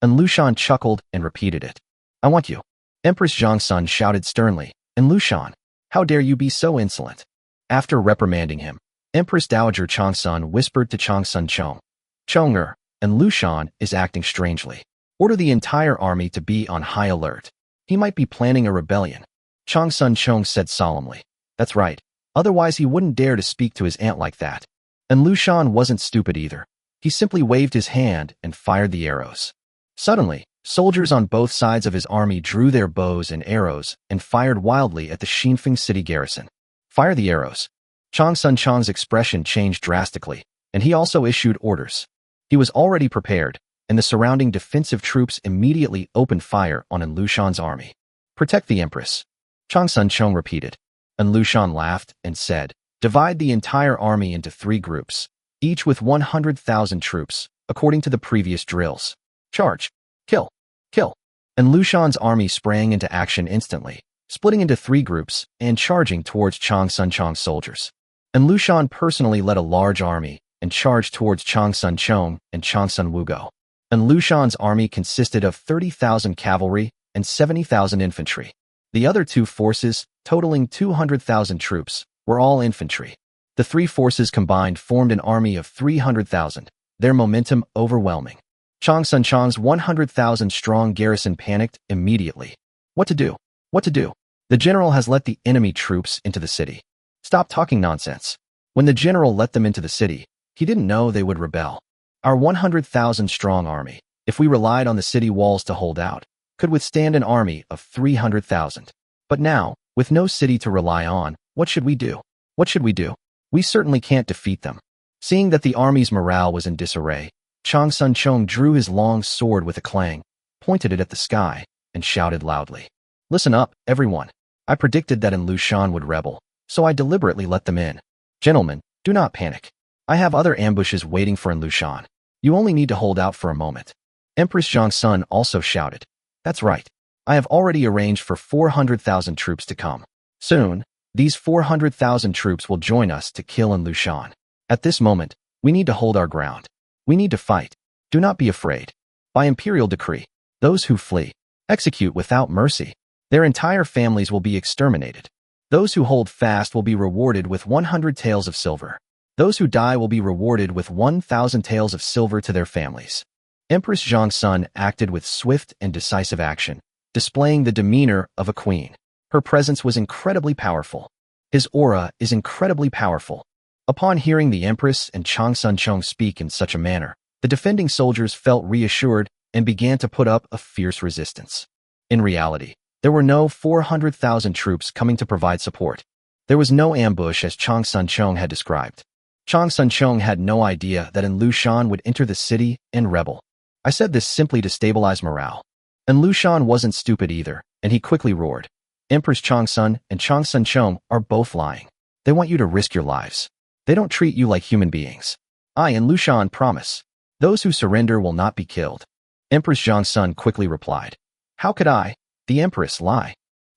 An Lushan chuckled and repeated it. I want you. Empress Zhang Sun shouted sternly, An Lushan, how dare you be so insolent? After reprimanding him, Empress Dowager Chang Sun whispered to Chang Sun Chong, Chonger, An Lushan is acting strangely. Order the entire army to be on high alert. He might be planning a rebellion. Chang Sun Chong said solemnly. That's right. Otherwise he wouldn't dare to speak to his aunt like that. And Lushan wasn't stupid either. He simply waved his hand and fired the arrows. Suddenly, soldiers on both sides of his army drew their bows and arrows and fired wildly at the Xinfeng city garrison. Fire the arrows. Chang Sun Chong's expression changed drastically, and he also issued orders. He was already prepared, and the surrounding defensive troops immediately opened fire on An Lushan's army. Protect the Empress. Chang Sun Chong repeated. An Lushan laughed and said, Divide the entire army into 3 groups, each with 100,000 troops, according to the previous drills. Charge. Kill. Kill. And Lushan's army sprang into action instantly, splitting into 3 groups and charging towards Chang Sun Chong's soldiers. And Lushan personally led a large army and charged towards Chang Sun Chong and Chang Sun Wugo. And Lushan's army consisted of 30,000 cavalry and 70,000 infantry. The other 2 forces, totaling 200,000 troops, were all infantry. The 3 forces combined formed an army of 300,000, their momentum overwhelming. Chang Sun Chong's 100,000 strong garrison panicked immediately. What to do? What to do? The general has let the enemy troops into the city. Stop talking nonsense. When the general let them into the city, he didn't know they would rebel. Our 100,000 strong army, if we relied on the city walls to hold out, could withstand an army of 300,000. But now, with no city to rely on, what should we do? What should we do? We certainly can't defeat them. Seeing that the army's morale was in disarray, Chang Sun Chong drew his long sword with a clang, pointed it at the sky, and shouted loudly. Listen up, everyone. I predicted that An Lushan would rebel, so I deliberately let them in. Gentlemen, do not panic. I have other ambushes waiting for An Lushan. You only need to hold out for a moment. Empress Zhang Sun also shouted. That's right. I have already arranged for 400,000 troops to come. Soon, these 400,000 troops will join us to kill An Lushan. At this moment, we need to hold our ground. We need to fight. Do not be afraid. By imperial decree, those who flee, execute without mercy. Their entire families will be exterminated. Those who hold fast will be rewarded with 100 taels of silver. Those who die will be rewarded with 1,000 taels of silver to their families. Empress Zhang Sun acted with swift and decisive action, displaying the demeanor of a queen. Her presence was incredibly powerful. His aura is incredibly powerful. Upon hearing the Empress and Chang Sun Chong speak in such a manner, the defending soldiers felt reassured and began to put up a fierce resistance. In reality, there were no 400,000 troops coming to provide support. There was no ambush as Chang Sun Chong had described. Chang Sun Chong had no idea that An Lushan would enter the city and rebel. I said this simply to stabilize morale. An Lushan wasn't stupid either, and he quickly roared. Empress Chang Sun and Chang Sun Chong are both lying. They want you to risk your lives. They don't treat you like human beings. I and Lushan promise. Those who surrender will not be killed. Empress Zhang Sun quickly replied. How could I, the Empress, lie?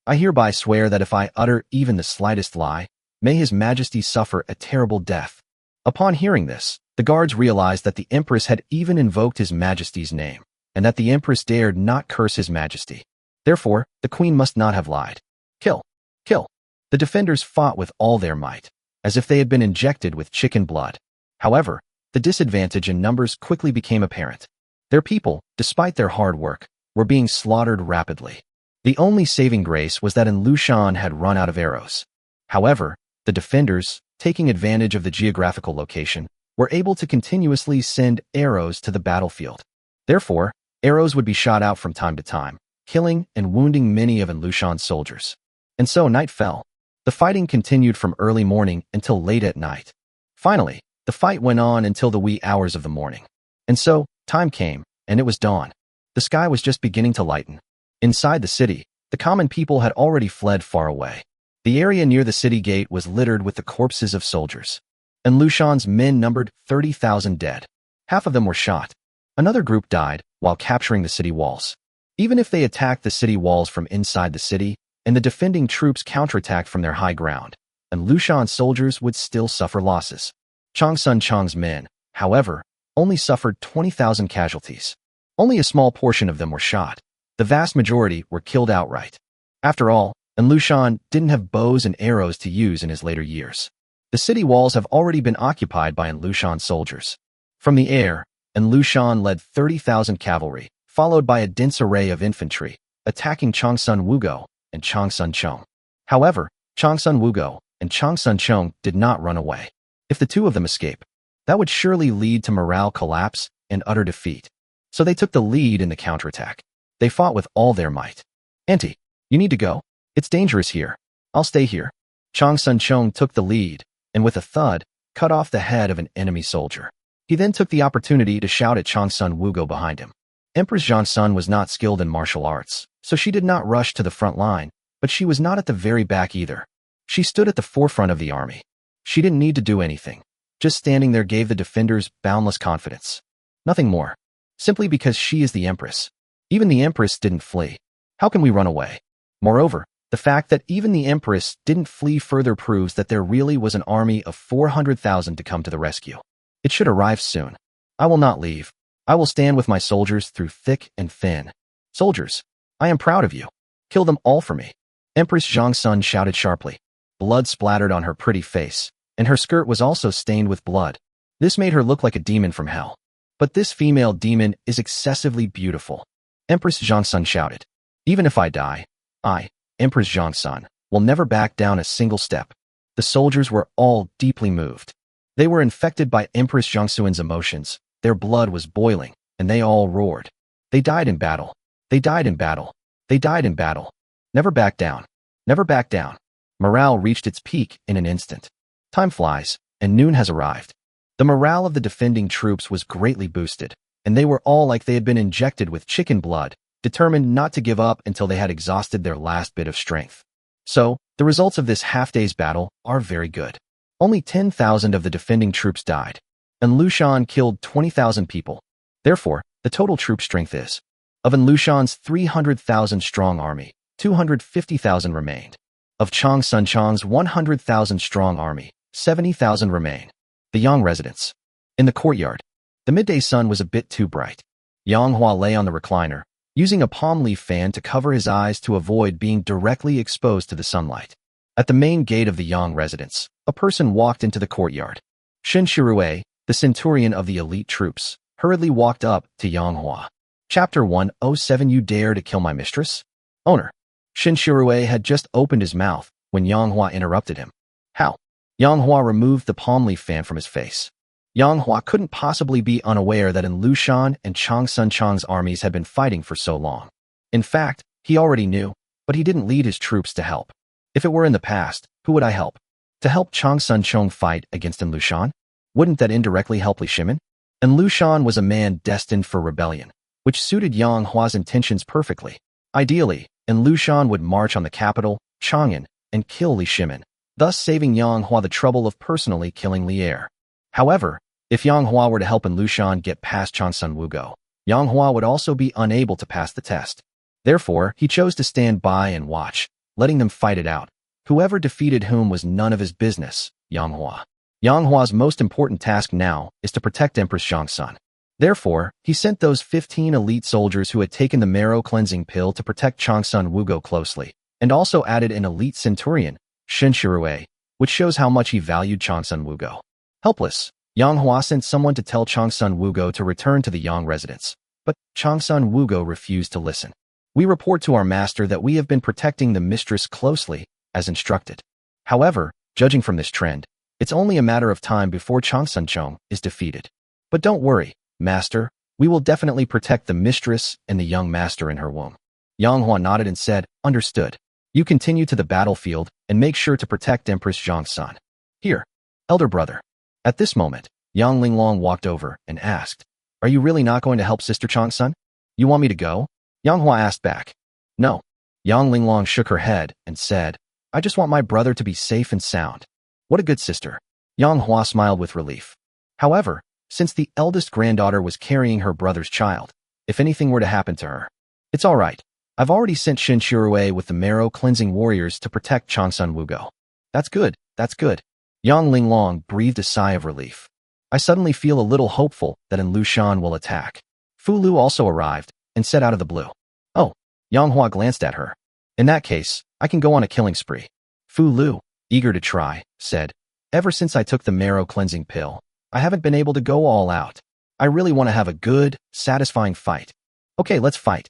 I hereby swear that if I utter even the slightest lie, may His Majesty suffer a terrible death. Upon hearing this, the guards realized that the Empress had even invoked His Majesty's name, and that the Empress dared not curse His Majesty. Therefore, the Queen must not have lied. Kill! Kill! The defenders fought with all their might, as if they had been injected with chicken blood. However, the disadvantage in numbers quickly became apparent. Their people, despite their hard work, were being slaughtered rapidly. The only saving grace was that An Lushan had run out of arrows. However, the defenders, taking advantage of the geographical location, were able to continuously send arrows to the battlefield. Therefore, arrows would be shot out from time to time, killing and wounding many of Lushan's soldiers. And so night fell. The fighting continued from early morning until late at night. Finally, the fight went on until the wee hours of the morning. And so, time came, and it was dawn. The sky was just beginning to lighten. Inside the city, the common people had already fled far away. The area near the city gate was littered with the corpses of soldiers. And Lushan's men numbered 30,000 dead. Half of them were shot. Another group died while capturing the city walls. Even if they attacked the city walls from inside the city, and the defending troops counterattacked from their high ground, and Lushan's soldiers would still suffer losses. Changsun Chang's men, however, only suffered 20,000 casualties. Only a small portion of them were shot. The vast majority were killed outright. After all, Lushan didn't have bows and arrows to use in his later years. The city walls have already been occupied by Lushan soldiers. From the air, Lushan led 30,000 cavalry, followed by a dense array of infantry, attacking Changsun Wugo and Changsun Chong. However, Changsun Wugo and Changsun Chong did not run away. If the two of them escape, that would surely lead to morale collapse and utter defeat. So they took the lead in the counterattack. They fought with all their might. Auntie, you need to go. It's dangerous here. I'll stay here. Changsun Chong took the lead, and with a thud, cut off the head of an enemy soldier. He then took the opportunity to shout at Changsun Wugo behind him. Empress Zhangsun was not skilled in martial arts, so she did not rush to the front line, but she was not at the very back either. She stood at the forefront of the army. She didn't need to do anything. Just standing there gave the defenders boundless confidence. Nothing more. Simply because she is the Empress. Even the Empress didn't flee. How can we run away? Moreover, the fact that even the Empress didn't flee further proves that there really was an army of 400,000 to come to the rescue. It should arrive soon. I will not leave. I will stand with my soldiers through thick and thin. Soldiers, I am proud of you. Kill them all for me. Empress Zhangsun shouted sharply. Blood splattered on her pretty face, and her skirt was also stained with blood. This made her look like a demon from hell. But this female demon is excessively beautiful. Empress Zhangsun shouted. Even if I die, I, Empress Zhangsun, will never back down a single step. The soldiers were all deeply moved. They were infected by Empress Zhangsun's emotions. Their blood was boiling, and they all roared. They died in battle. They died in battle. They died in battle. Never back down. Never back down. Morale reached its peak in an instant. Time flies, and noon has arrived. The morale of the defending troops was greatly boosted, and they were all like they had been injected with chicken blood, determined not to give up until they had exhausted their last bit of strength. So, the results of this half-day's battle are very good. Only 10,000 of the defending troops died, and Lushan killed 20,000 people. Therefore, the total troop strength is, of Lushan's 300,000 strong army, 250,000 remained. Of Changsun Chang's 100,000 strong army, 70,000 remain. The Yang residence. In the courtyard, the midday sun was a bit too bright. Yang Hua lay on the recliner, using a palm leaf fan to cover his eyes to avoid being directly exposed to the sunlight. At the main gate of the Yang residence, a person walked into the courtyard. Shen Shirue, the centurion of the elite troops, hurriedly walked up to Yang Hua. Chapter 107. You dare to kill my mistress? Owner. Shen Shirue had just opened his mouth when Yang Hua interrupted him. How? Yang Hua removed the palm leaf fan from his face. Yang Hua couldn't possibly be unaware that Lushan and Changsun Chang's armies had been fighting for so long. In fact, he already knew, but he didn't lead his troops to help. If it were in the past, who would I help? To help Changsun Chong fight against Lushan? Wouldn't that indirectly help Li Shimin? Lushan was a man destined for rebellion, which suited Yang Hua's intentions perfectly. Ideally, Lushan would march on the capital, Chang'an, and kill Li Shimin, thus saving Yang Hua the trouble of personally killing Li Er. However, if Yang Hua were to help Lushan get past Changsun Wugo, Yang Hua would also be unable to pass the test. Therefore, he chose to stand by and watch, letting them fight it out. Whoever defeated whom was none of his business, Yang Hua. Yang Hua's most important task now is to protect Empress Zhangsun. Therefore, he sent those 15 elite soldiers who had taken the marrow cleansing pill to protect Changsun Wugo closely, and also added an elite centurion, Shen Shirue, which shows how much he valued Changsun Wugo. Helpless, Yang Hua sent someone to tell Changsun Wugo to return to the Yang residence, but Changsun Wugo refused to listen. We report to our master that we have been protecting the mistress closely, as instructed. However, judging from this trend, It's only a matter of time before Changsun is defeated. But don't worry, master. We will definitely protect the mistress and the young master in her womb. Yang Hua nodded and said, understood. You continue to the battlefield and make sure to protect Empress Zhangsun. Here, elder brother. At this moment, Yang Linglong walked over and asked, are you really not going to help Sister Changsun? You want me to go? Yang Hua asked back. No. Yang Linglong shook her head and said, I just want my brother to be safe and sound. What a good sister. Yang Hua smiled with relief. However, since the eldest granddaughter was carrying her brother's child, if anything were to happen to her, it's all right. I've already sent Shin Shirue with the marrow-cleansing warriors to protect Changsun Wugo. That's good, that's good. Yang Linglong breathed a sigh of relief. I suddenly feel a little hopeful that An Lushan will attack. Fu Lu also arrived and said out of the blue. Oh, Yang Hua glanced at her. In that case, I can go on a killing spree. Fu Lu, eager to try, said, ever since I took the marrow-cleansing pill, I haven't been able to go all out. I really want to have a good, satisfying fight. Okay, let's fight.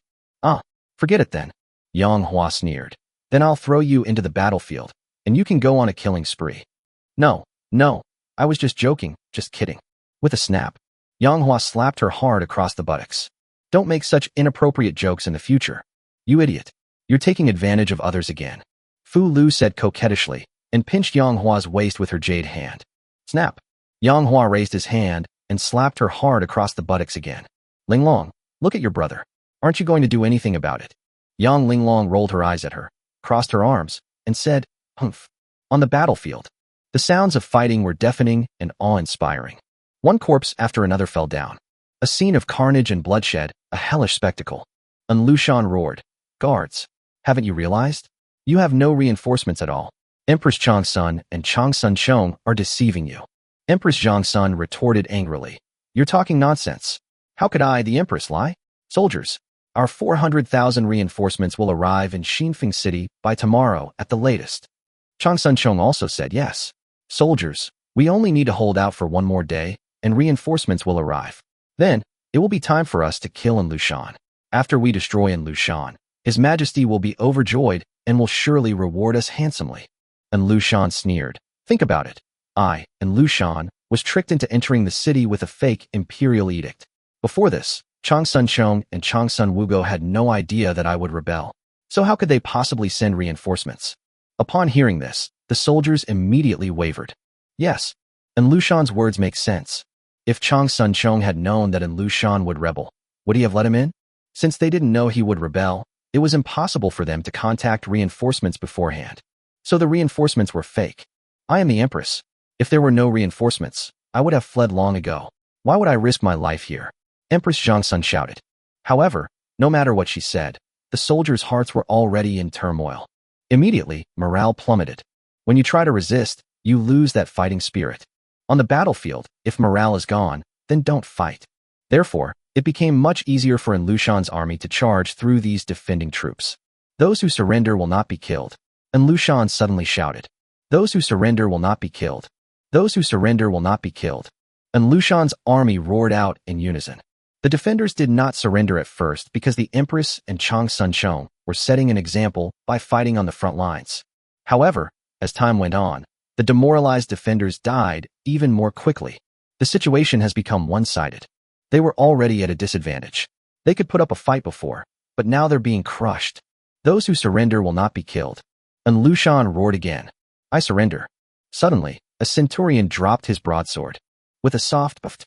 Forget it then. Yang Hua sneered. Then I'll throw you into the battlefield, and you can go on a killing spree. No, I was just joking, just kidding. With a snap, Yang Hua slapped her hard across the buttocks. Don't make such inappropriate jokes in the future. You idiot. You're taking advantage of others again. Fu Lu said coquettishly, and pinched Yang Hua's waist with her jade hand. Snap. Yang Hua raised his hand and slapped her hard across the buttocks again. Linglong, look at your brother. Aren't you going to do anything about it? Yang Linglong rolled her eyes at her, crossed her arms, and said, humph. On the battlefield, the sounds of fighting were deafening and awe-inspiring. One corpse after another fell down. A scene of carnage and bloodshed, a hellish spectacle. An Lushan roared, guards, haven't you realized? You have no reinforcements at all. Empress Changsun and Changsun Chong are deceiving you. Empress Zhangsun retorted angrily. You're talking nonsense. How could I, the Empress, lie? Soldiers, our 400,000 reinforcements will arrive in Xinfeng City by tomorrow at the latest. Changsun Chong also said yes. Soldiers, we only need to hold out for one more day, and reinforcements will arrive. Then, it will be time for us to kill An Lushan. After we destroy An Lushan, His Majesty will be overjoyed and will surely reward us handsomely. An Lushan sneered. Think about it. I, An Lushan, was tricked into entering the city with a fake imperial edict. Before this, Changsun Chong and Changsun Wugo had no idea that I would rebel. So how could they possibly send reinforcements? Upon hearing this, the soldiers immediately wavered. Yes, An Lushan's words make sense. If Changsun Chong had known that An Lushan would rebel, would he have let him in? Since they didn't know he would rebel, it was impossible for them to contact reinforcements beforehand. So the reinforcements were fake. I am the Empress. If there were no reinforcements, I would have fled long ago. Why would I risk my life here? Empress Zhangsun shouted. However, no matter what she said, the soldiers' hearts were already in turmoil. Immediately, morale plummeted. When you try to resist, you lose that fighting spirit. On the battlefield, if morale is gone, then don't fight. Therefore, it became much easier for An Lushan's army to charge through these defending troops. Those who surrender will not be killed. An Lushan suddenly shouted. Those who surrender will not be killed. Those who surrender will not be killed. An Lushan's army roared out in unison. The defenders did not surrender at first because the Empress and Changsun Chong were setting an example by fighting on the front lines. However, as time went on, the demoralized defenders died even more quickly. The situation has become one-sided. They were already at a disadvantage. They could put up a fight before, but now they're being crushed. Those who surrender will not be killed. An Lushan roared again. I surrender. Suddenly, a centurion dropped his broadsword. With a soft puff,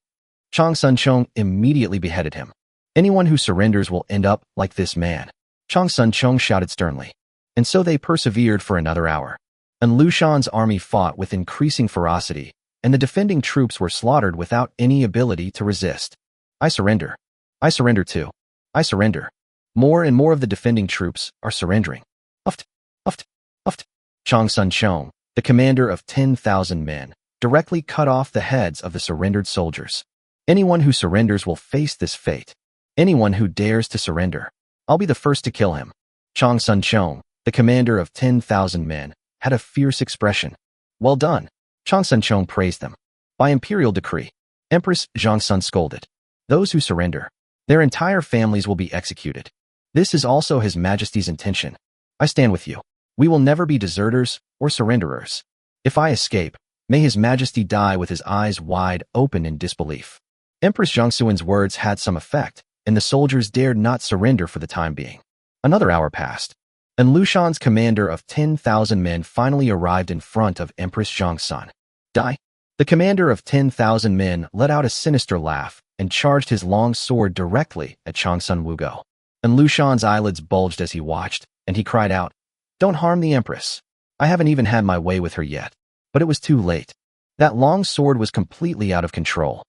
Changsun Chong immediately beheaded him. Anyone who surrenders will end up like this man. Changsun Chong shouted sternly. And so they persevered for another hour. An Lushan's army fought with increasing ferocity, and the defending troops were slaughtered without any ability to resist. I surrender. I surrender too. I surrender. More and more of the defending troops are surrendering. Uft, uft, uft. Changsun Chong, the commander of 10,000 men, directly cut off the heads of the surrendered soldiers. Anyone who surrenders will face this fate. Anyone who dares to surrender, I'll be the first to kill him. Changsun Chong, the commander of 10,000 men, had a fierce expression. Well done. Changsun Chong praised them. By imperial decree, Empress Zhangsun scolded. Those who surrender, their entire families will be executed. This is also His Majesty's intention. I stand with you. We will never be deserters or surrenderers. If I escape, May his majesty die with his eyes wide open in disbelief. Empress Zhongxuan's words had some effect, and the soldiers dared not surrender for the time being. Another hour passed, and Lushan's commander of 10,000 men finally arrived in front of Empress Zhongxun. Die! The commander of 10,000 men let out a sinister laugh and charged his long sword directly at Changsun Wugo. And Lushan's eyelids bulged as he watched, and he cried out, "Don't harm the Empress. I haven't even had my way with her yet." But it was too late. That long sword was completely out of control.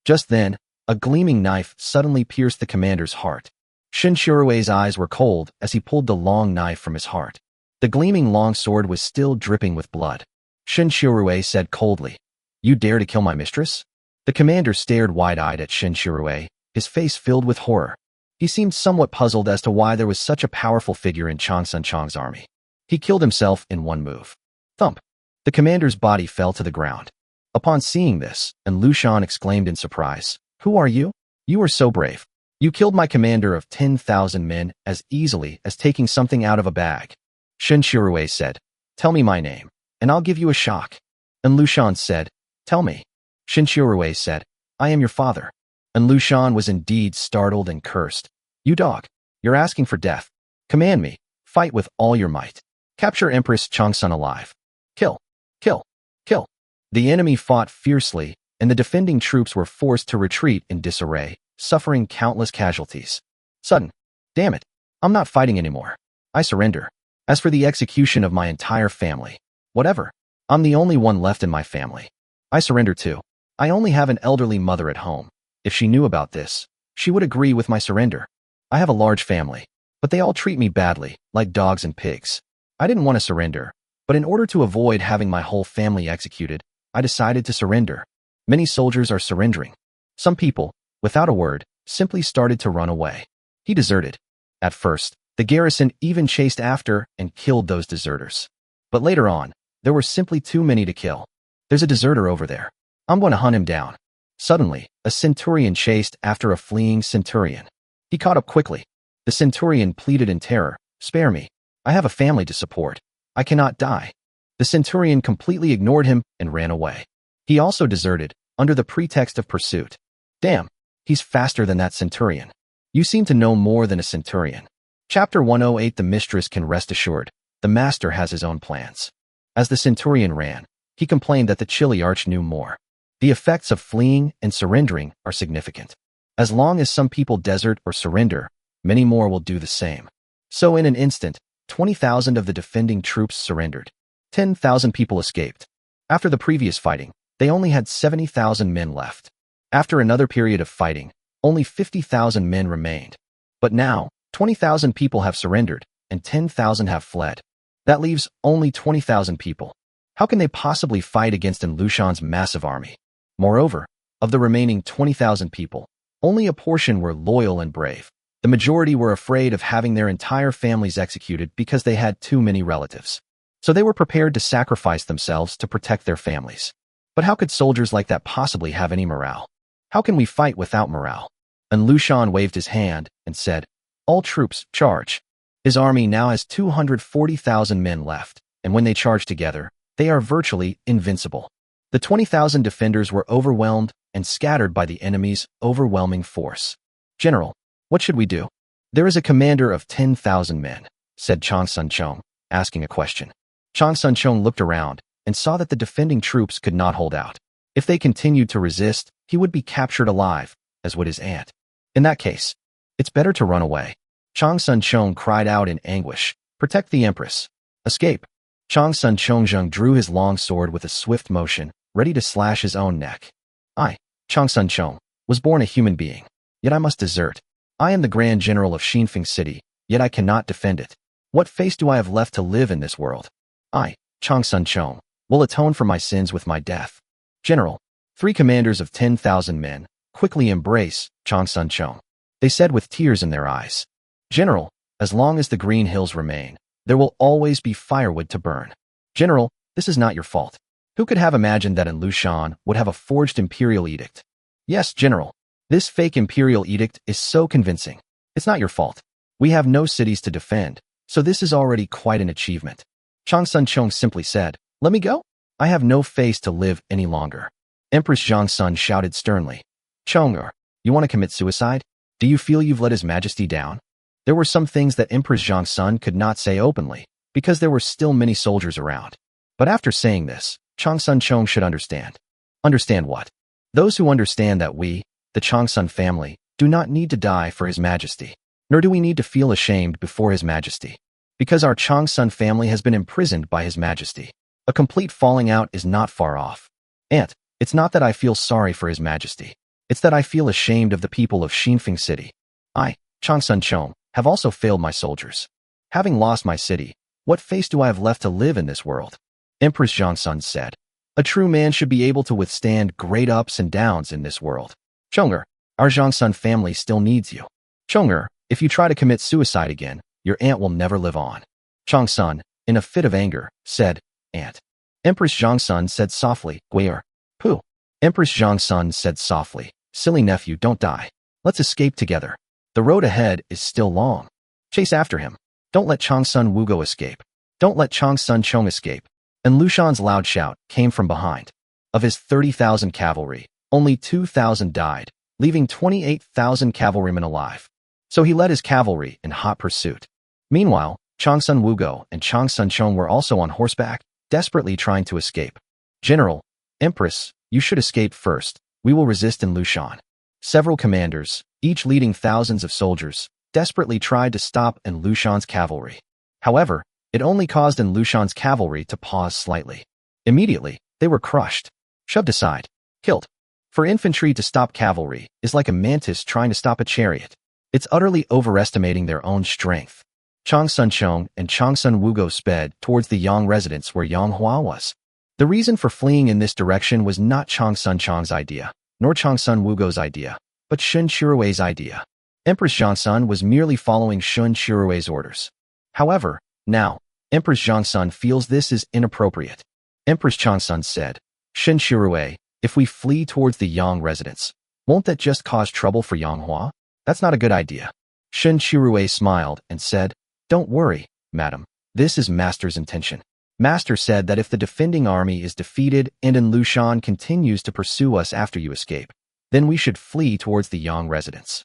Just then, a gleaming knife suddenly pierced the commander's heart. Shen Shirui's eyes were cold as he pulled the long knife from his heart. The gleaming long sword was still dripping with blood. Shen Shirui said coldly, "You dare to kill my mistress?" The commander stared wide-eyed at Shen Shirui, his face filled with horror. He seemed somewhat puzzled as to why there was such a powerful figure in Changsun Chong's army. He killed himself in one move. Thump! The commander's body fell to the ground. Upon seeing this, and Lushan exclaimed in surprise, "Who are you? You are so brave. You killed my commander of 10,000 men as easily as taking something out of a bag." Shen Shirui said, "Tell me my name, and I'll give you a shock." And Lushan said, "Tell me." Shen Shirui said, "I am your father." And Lushan was indeed startled and cursed. "You dog! You're asking for death. Command me. Fight with all your might. Capture Empress Changsun alive. Kill! Kill! Kill!" The enemy fought fiercely, and the defending troops were forced to retreat in disarray, suffering countless casualties. Sudden. Damn it. I'm not fighting anymore. I surrender. As for the execution of my entire family, whatever. I'm the only one left in my family. I surrender too. I only have an elderly mother at home. If she knew about this, she would agree with my surrender. I have a large family, but they all treat me badly, like dogs and pigs. I didn't want to surrender, but in order to avoid having my whole family executed, I decided to surrender. Many soldiers are surrendering. Some people, without a word, simply started to run away. He deserted. At first, the garrison even chased after and killed those deserters. But later on, there were simply too many to kill. There's a deserter over there. I'm going to hunt him down. Suddenly, a centurion chased after a fleeing centurion. He caught up quickly. The centurion pleaded in terror, "Spare me. I have a family to support. I cannot die." The centurion completely ignored him and ran away. He also deserted, under the pretext of pursuit. Damn, he's faster than that centurion. You seem to know more than a centurion. Chapter 108. The mistress can rest assured. The master has his own plans. As the centurion ran, he complained that the chilly arch knew more. The effects of fleeing and surrendering are significant. As long as some people desert or surrender, many more will do the same. So in an instant, 20,000 of the defending troops surrendered. 10,000 people escaped. After the previous fighting, they only had 70,000 men left. After another period of fighting, only 50,000 men remained. But now, 20,000 people have surrendered, and 10,000 have fled. That leaves only 20,000 people. How can they possibly fight against Lushan's massive army? Moreover, of the remaining 20,000 people, only a portion were loyal and brave. The majority were afraid of having their entire families executed because they had too many relatives. So they were prepared to sacrifice themselves to protect their families. But how could soldiers like that possibly have any morale? How can we fight without morale? And Lushan waved his hand and said, "All troops, charge." His army now has 240,000 men left, and when they charge together, they are virtually invincible. The 20,000 defenders were overwhelmed and scattered by the enemy's overwhelming force. "General, what should we do?" "There is a commander of 10,000 men," said Changsun Chong, asking a question. Changsun Chong looked around and saw that the defending troops could not hold out. If they continued to resist, he would be captured alive, as would his aunt. In that case, it's better to run away. Changsun Chong cried out in anguish, "Protect the Empress. Escape." Changsun Chongzheng drew his long sword with a swift motion, ready to slash his own neck. "I, Changsun Chong, was born a human being, yet I must desert. I am the Grand General of Xinfeng City, yet I cannot defend it. What face do I have left to live in this world? I, Changsun Chong, will atone for my sins with my death." "General, 3 commanders of 10,000 men, quickly embrace Changsun Chong," they said with tears in their eyes. "General, as long as the green hills remain, there will always be firewood to burn. General, this is not your fault. Who could have imagined that Lushan would have a forged imperial edict? Yes, General, this fake imperial edict is so convincing. It's not your fault. We have no cities to defend, so this is already quite an achievement." Changsun Chong simply said, "Let me go? I have no face to live any longer. Empress Zhongsun shouted sternly. Chong'er, you want to commit suicide? Do you feel you've let His Majesty down? There were some things that Empress Zhongsun could not say openly, because there were still many soldiers around. But after saying this, Chongsun Chong should understand. Understand what? Those who understand that we, the Chongsun family, do not need to die for His Majesty, nor do we need to feel ashamed before His Majesty. Because our Chongsun family has been imprisoned by His Majesty. A complete falling out is not far off. And it's not that I feel sorry for His Majesty. It's that I feel ashamed of the people of Xinfeng City. I, Chongsun Chong, have also failed my soldiers. Having lost my city, what face do I have left to live in this world? Empress Zhongsun said. A true man should be able to withstand great ups and downs in this world. Chong'er, our Zhongsun family still needs you. Chong'er, if you try to commit suicide again, your aunt will never live on. Chongsun, in a fit of anger, said, Aunt. Empress Zhongsun said softly, Gui'er. Pooh. Empress Zhongsun said softly, Silly nephew, don't die. Let's escape together. The road ahead is still long. Chase after him. Don't let Chongsun Wugo escape. Don't let Chongsun Chong escape. And Lushan's loud shout came from behind. Of his 30,000 cavalry, only 2,000 died, leaving 28,000 cavalrymen alive. So he led his cavalry in hot pursuit. Meanwhile, Chongsun Wugo and Chongsun Chong were also on horseback, desperately trying to escape. General, Empress, you should escape first. We will resist in Lushan. Several commanders, each leading thousands of soldiers, desperately tried to stop in Lushan's cavalry. However, it only caused in Lushan's cavalry to pause slightly. Immediately, they were crushed, shoved aside, killed. For infantry to stop cavalry is like a mantis trying to stop a chariot. It's utterly overestimating their own strength. Chongsun Chong and Chongsun Wugo sped towards the Yang residence where Yang Hua was. The reason for fleeing in this direction was not Chongsun Chong's idea, nor Chongsun Wugo's idea, but Shun Qirui's idea. Empress Zhongsun was merely following Shun Qirui's orders. However, now, Empress Zhongsun feels this is inappropriate. Empress Chongsun said, Shun Qirui, if we flee towards the Yang residence, won't that just cause trouble for Yang Hua? That's not a good idea. Shun Qirui smiled and said, Don't worry, madam. This is Master's intention. Master said that if the defending army is defeated and in Lushan continues to pursue us after you escape, then we should flee towards the Yang residence.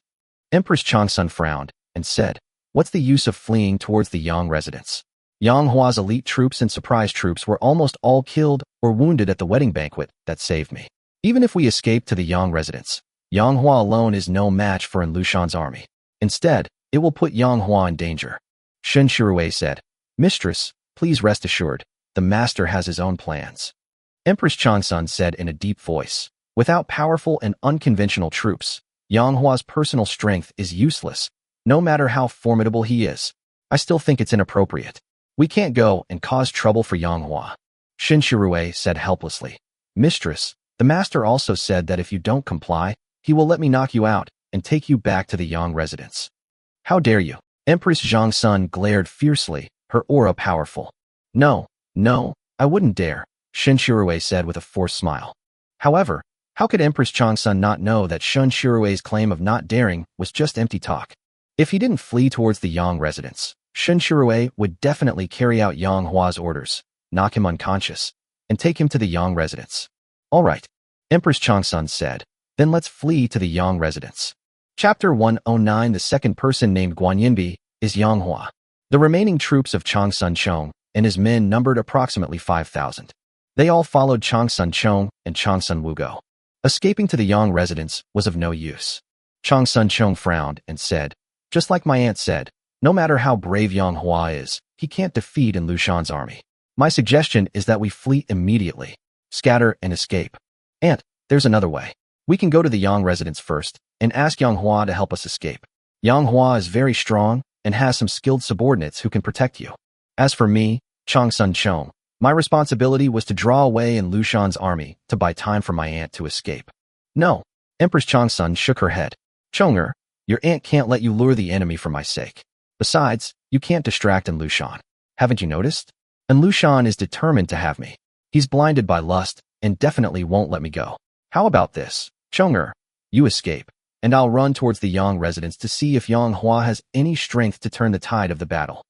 Empress Chongsun frowned and said, What's the use of fleeing towards the Yang residence? Yang Hua's elite troops and surprise troops were almost all killed or wounded at the wedding banquet that saved me. Even if we escape to the Yang residence, Yang Hua alone is no match for in Lushan's army. Instead, it will put Yang Hua in danger. Shun Qirui said, Mistress, please rest assured, the master has his own plans. Empress Chongsun said in a deep voice, Without powerful and unconventional troops, Yang Hua's personal strength is useless. No matter how formidable he is, I still think it's inappropriate. We can't go and cause trouble for Yang Hua. Shun Qirui said helplessly, Mistress, the master also said that if you don't comply, he will let me knock you out and take you back to the Yang residence. How dare you? Empress Zhongsun glared fiercely, her aura powerful. No, I wouldn't dare, Shun Qirui said with a forced smile. However, how could Empress Chongsun not know that Shun Qirui's claim of not daring was just empty talk? If he didn't flee towards the Yang residence, Shun Qirui would definitely carry out Yang Hua's orders, knock him unconscious, and take him to the Yang residence. All right, Empress Chongsun said, then let's flee to the Yang residence. Chapter 109. The second person named Guanyinbi is Yang Hua. The remaining troops of Chongsun Chong and his men numbered approximately 5,000. They all followed Chongsun Chong and Chongsun Wugo. Escaping to the Yang residence was of no use. Chongsun Chong frowned and said, Just like my aunt said, no matter how brave Yang Hua is, he can't defeat in Lushan's army. My suggestion is that we flee immediately, scatter and escape. Aunt, there's another way. We can go to the Yang residence first and ask Yang Hua to help us escape. Yang Hua is very strong and has some skilled subordinates who can protect you. As for me, Chongsun Chong, my responsibility was to draw away in Lushan's army to buy time for my aunt to escape. No, Empress Chongsun shook her head. Chong'er, your aunt can't let you lure the enemy for my sake. Besides, you can't distract in Lushan. Haven't you noticed? And Lushan is determined to have me. He's blinded by lust and definitely won't let me go. How about this? Chong'er, you escape, and I'll run towards the Yang residence to see if Yang Hua has any strength to turn the tide of the battle.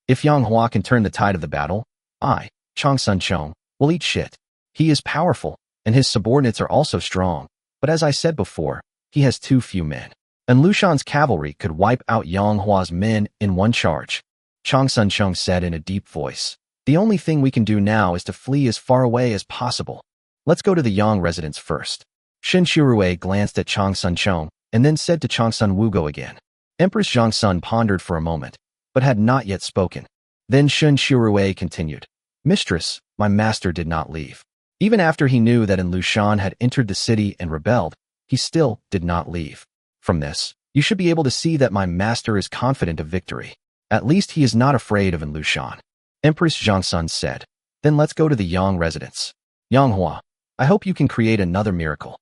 If Yang Hua can turn the tide of the battle, I, Chongsun Chong, will eat shit. He is powerful, and his subordinates are also strong, but as I said before, he has too few men. And Lushan's cavalry could wipe out Yang Hua's men in one charge. Chang Sun Chung said in a deep voice. The only thing we can do now is to flee as far away as possible. Let's go to the Yang residence first. Shen Shirue glanced at Chang Sun Chung and then said to Chang Sun Wugo again. Empress Zhang Sun pondered for a moment, but had not yet spoken. Then Shen Shirue continued. Mistress, my master did not leave. Even after he knew that An Lushan had entered the city and rebelled, he still did not leave. From this, you should be able to see that my master is confident of victory. At least he is not afraid of An Lushan. Empress Zhang Sun said. Then let's go to the Yang residence. Yang Hua, I hope you can create another miracle.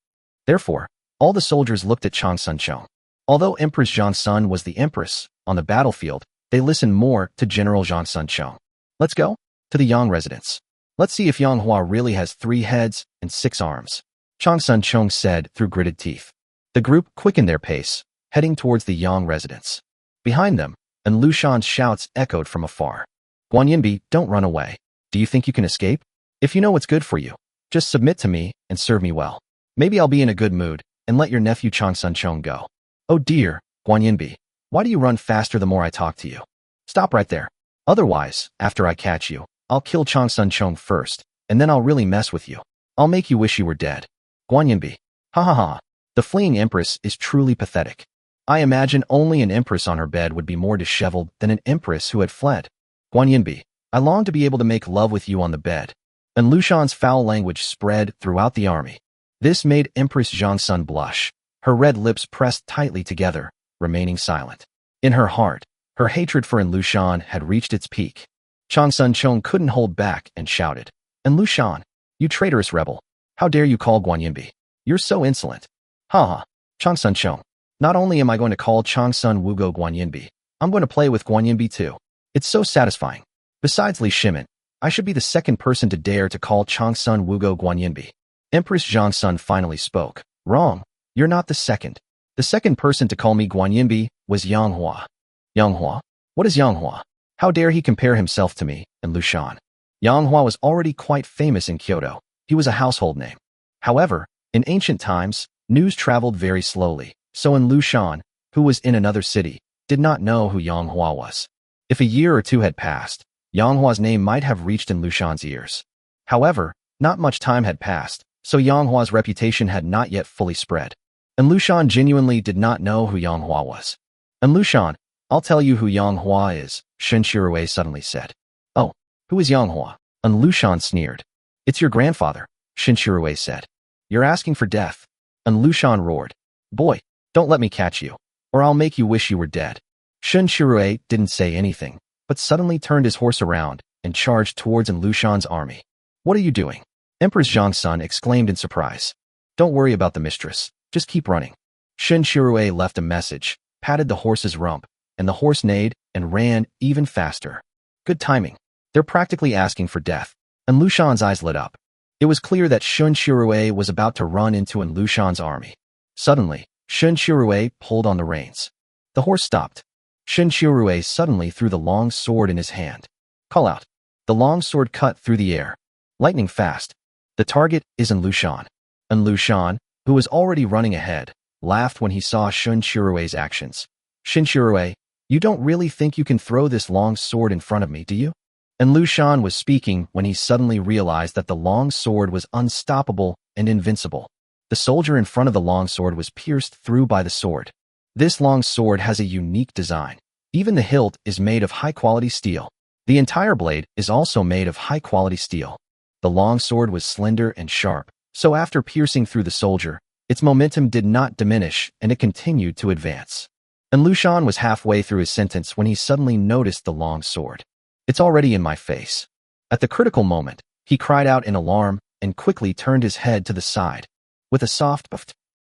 Therefore, all the soldiers looked at Chang Sun Chung. Although Empress Zhang Sun was the empress, on the battlefield, they listened more to General Zhang Sun Chung. Let's go to the Yang residence. Let's see if Yang Hua really has 3 heads and 6 arms. Chang Sun Chung said through gritted teeth. The group quickened their pace, heading towards the Yang residence. Behind them, An Lushan's shouts echoed from afar. Guan Yinbi, don't run away. Do you think you can escape? If you know what's good for you, just submit to me and serve me well. Maybe I'll be in a good mood and let your nephew Chang Sun Chung go. Oh dear, Guan Yinbi, why do you run faster the more I talk to you? Stop right there. Otherwise, after I catch you, I'll kill Chang Sun Chung first, and then I'll really mess with you. I'll make you wish you were dead. Guan Yinbi. Ha ha ha. The fleeing empress is truly pathetic. I imagine only an empress on her bed would be more disheveled than an empress who had fled. Guan Yinbi, I long to be able to make love with you on the bed. And Lushan's foul language spread throughout the army. This made Empress Zhang Sun blush. Her red lips pressed tightly together, remaining silent. In her heart, her hatred for An Lushan had reached its peak. Chang Sun Chung couldn't hold back and shouted, An Lushan, you traitorous rebel, how dare you call Guan Yinbi? You're so insolent. Ha ha, Chang Sun Chung. Not only am I going to call Chang Sun Wugo Guan Yinbi, I'm going to play with Guan Yinbi too. It's so satisfying. Besides Li Shimin, I should be the second person to dare to call Chang Sun Wugo Guan Yinbi. Empress Zhang Sun finally spoke. Wrong. You're not the second. The second person to call me Guan Yinbi was Yang Hua. Yang Hua? What is Yang Hua? How dare he compare himself to me and Lushan? Yang Hua was already quite famous in Kyoto. He was a household name. However, in ancient times, news traveled very slowly, so An Lushan, who was in another city, did not know who Yang Hua was. If a year or two had passed, Yang Hua's name might have reached An Lushan's ears. However, not much time had passed, so Yang Hua's reputation had not yet fully spread. An Lushan genuinely did not know who Yang Hua was. An Lushan, I'll tell you who Yang Hua is, Shen Shirue suddenly said. Oh, who is Yang Hua? An Lushan sneered. It's your grandfather, Shen Shirue said. You're asking for death. An Lushan roared. Boy, don't let me catch you, or I'll make you wish you were dead. Shen Shirue didn't say anything, but suddenly turned his horse around and charged towards An Lushan's army. What are you doing? Empress Zhang Sun exclaimed in surprise. Don't worry about the mistress. Just keep running. Shen Shirue left a message, patted the horse's rump, and the horse neighed and ran even faster. Good timing. They're practically asking for death. An Lushan's eyes lit up. It was clear that Shen Shirue was about to run into An Lushan's army. Suddenly, Shen Shirue pulled on the reins. The horse stopped. Shen Shirue suddenly threw the long sword in his hand. Call out. The long sword cut through the air. Lightning fast. The target is An Lushan. An Lushan, who was already running ahead, laughed when he saw Shen Shirue's actions. Shen Shirue, you don't really think you can throw this long sword in front of me, do you? An Lushan was speaking when he suddenly realized that the long sword was unstoppable and invincible. The soldier in front of the long sword was pierced through by the sword. This long sword has a unique design. Even the hilt is made of high-quality steel. The entire blade is also made of high-quality steel. The long sword was slender and sharp, so after piercing through the soldier, its momentum did not diminish and it continued to advance. An Lushan was halfway through his sentence when he suddenly noticed the long sword. It's already in my face. At the critical moment, he cried out in alarm and quickly turned his head to the side. With a soft puff,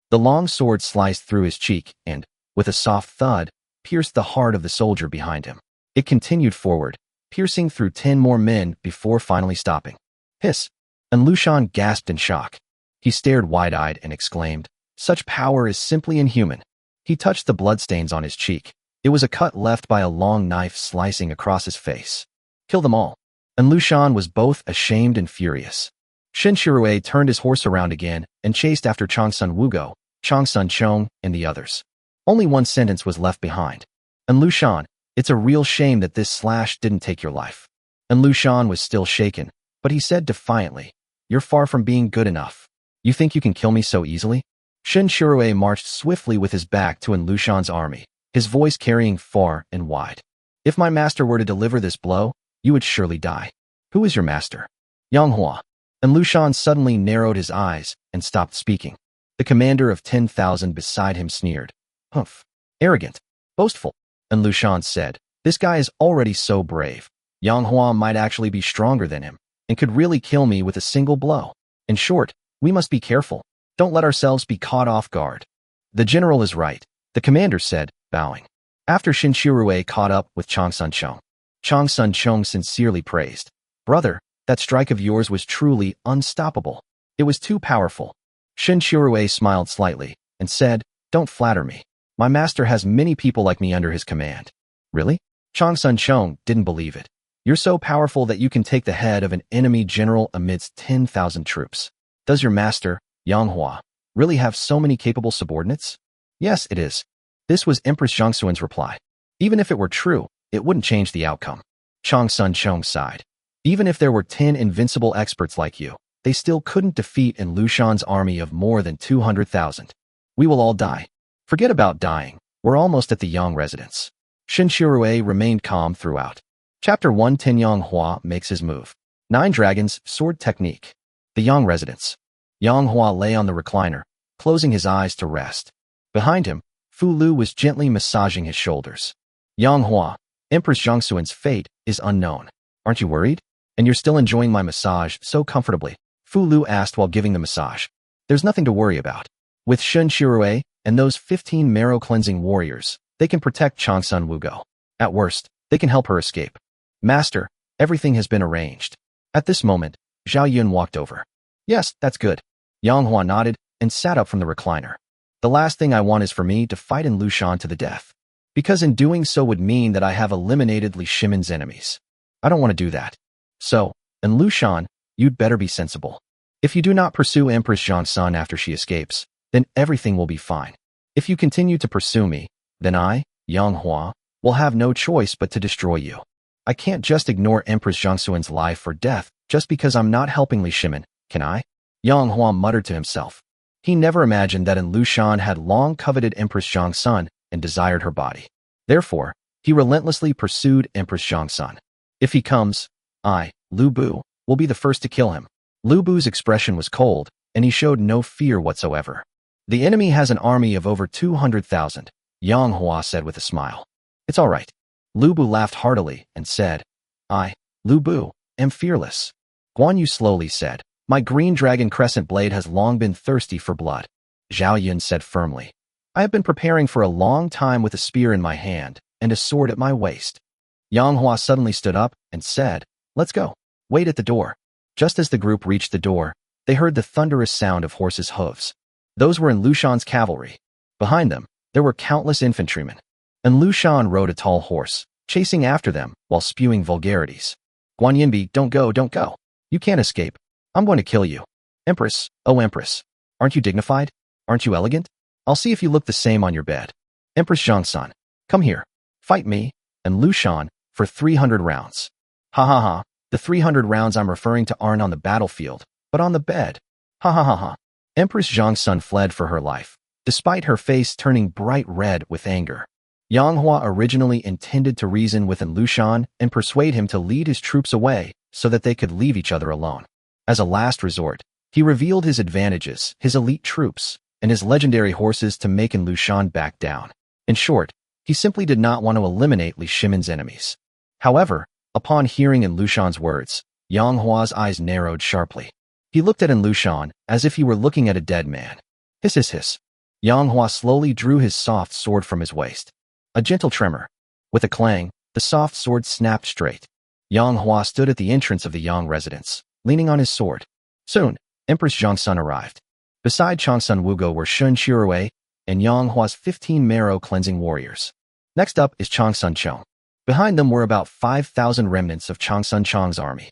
the long sword sliced through his cheek and, with a soft thud, pierced the heart of the soldier behind him. It continued forward, piercing through 10 more men before finally stopping. Hiss! An Lushan gasped in shock. He stared wide-eyed and exclaimed, such power is simply inhuman. He touched the bloodstains on his cheek. It was a cut left by a long knife slicing across his face. Kill them all. An Lushan was both ashamed and furious. Shen Shirue turned his horse around again and chased after Changsun Wugo, Changsun Chong, and the others. Only one sentence was left behind. And Lu Shan, it's a real shame that this slash didn't take your life. And Lu Shan was still shaken, but he said defiantly, you're far from being good enough. You think you can kill me so easily? Shen Shirue marched swiftly with his back to Lu Shan's army, his voice carrying far and wide. If my master were to deliver this blow, you would surely die. Who is your master? Yang Hua. And Lu Shan suddenly narrowed his eyes and stopped speaking. The commander of 10,000 beside him sneered. Humph. Arrogant. Boastful. And Lu Shan said, this guy is already so brave. Yang Hua might actually be stronger than him and could really kill me with a single blow. In short, we must be careful. Don't let ourselves be caught off guard. The general is right, the commander said, bowing. After Shen Shirue caught up with Changsun Chong, Changsun Chong sincerely praised. Brother, that strike of yours was truly unstoppable. It was too powerful. Shen Shirue smiled slightly and said, don't flatter me. My master has many people like me under his command. Really? Changsun Chong didn't believe it. You're so powerful that you can take the head of an enemy general amidst 10,000 troops. Does your master, Yang Hua, really have so many capable subordinates? Yes, it is. This was Empress Zhangxuan's reply. Even if it were true, it wouldn't change the outcome. Changsun Chong sighed. Even if there were 10 invincible experts like you, they still couldn't defeat Lu Shan's army of more than 200,000. We will all die. Forget about dying. We're almost at the Yang residence. Shen Shirue remained calm throughout. Chapter 110 Yang Hua makes his move. 9 Dragons, Sword Technique. The Yang residence. Yang Hua lay on the recliner, closing his eyes to rest. Behind him, Fu Lu was gently massaging his shoulders. Yang Hua, Empress Zhangxuan's fate is unknown. Aren't you worried? And you're still enjoying my massage so comfortably? Fu Lu asked while giving the massage. There's nothing to worry about. With Shen Shirue and those 15 marrow-cleansing warriors, they can protect Changsun Wugo. At worst, they can help her escape. Master, everything has been arranged. At this moment, Zhao Yun walked over. Yes, that's good. Yang Hua nodded and sat up from the recliner. The last thing I want is for me to fight in Lu Shan to the death. Because in doing so would mean that I have eliminated Li Shimin's enemies. I don't want to do that. So, in Lu Shan, you'd better be sensible. If you do not pursue Empress Zhangxuan after she escapes, then everything will be fine. If you continue to pursue me, then I, Yang Hua, will have no choice but to destroy you. I can't just ignore Empress Zhangxuan's life or death just because I'm not helping Li Shimin, can I? Yang Hua muttered to himself. He never imagined that Lu Shan had long coveted Empress Zhangxuan and desired her body. Therefore, he relentlessly pursued Empress Zhangxuan. If he comes, I, Lu Bu, will be the first to kill him. Lu Bu's expression was cold, and he showed no fear whatsoever. The enemy has an army of over 200,000, Yang Hua said with a smile. It's all right. Lu Bu laughed heartily and said, I, Lu Bu, am fearless. Guan Yu slowly said, my green dragon crescent blade has long been thirsty for blood. Zhao Yun said firmly, I have been preparing for a long time with a spear in my hand and a sword at my waist. Yang Hua suddenly stood up and said, let's go. Wait at the door. Just as the group reached the door, they heard the thunderous sound of horses' hooves. Those were Lu Shan's cavalry. Behind them, there were countless infantrymen. And Lu Shan rode a tall horse, chasing after them while spewing vulgarities. Guan Yinbi, don't go, don't go. You can't escape. I'm going to kill you. Empress, oh Empress. Aren't you dignified? Aren't you elegant? I'll see if you look the same on your bed. Empress Zhangxuan, come here. Fight me, and Lu Shan, for 300 rounds. Ha ha ha. The 300 rounds I'm referring to aren't on the battlefield, but on the bed. Ha ha ha ha. Empress Zhangxuan fled for her life, despite her face turning bright red with anger. Yang Hua originally intended to reason with Lu Shan and persuade him to lead his troops away so that they could leave each other alone. As a last resort, he revealed his advantages, his elite troops, and his legendary horses to make Lu Shan back down. In short, he simply did not want to eliminate Li Shimin's enemies. However, upon hearing Lu Shan's words, Yang Hua's eyes narrowed sharply. He looked at Lu Shan as if he were looking at a dead man. Hiss hiss hiss. Yang Hua slowly drew his soft sword from his waist. A gentle tremor. With a clang, the soft sword snapped straight. Yang Hua stood at the entrance of the Yang residence, leaning on his sword. Soon, Empress Zhangxuan arrived. Beside Changsun Wugo were Shen Shirue and Yang Hua's 15 marrow-cleansing warriors. Next up is Changsun Chong. Behind them were about 5,000 remnants of Changsun Chong's army.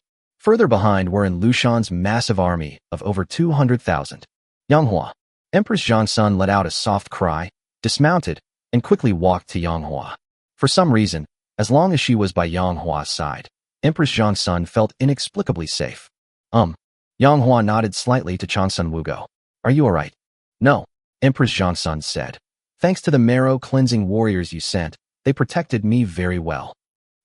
Further behind were in Lushan's massive army of over 200,000. Yang Hua. Empress Zhang Sun let out a soft cry, dismounted, and quickly walked to Yang Hua. For some reason, as long as she was by Yang Hua's side, Empress Zhang Sun felt inexplicably safe. Yang Hua nodded slightly to Changsun Wugo. Are you alright? No, Empress Zhang Sun said. Thanks to the marrow-cleansing warriors you sent, they protected me very well.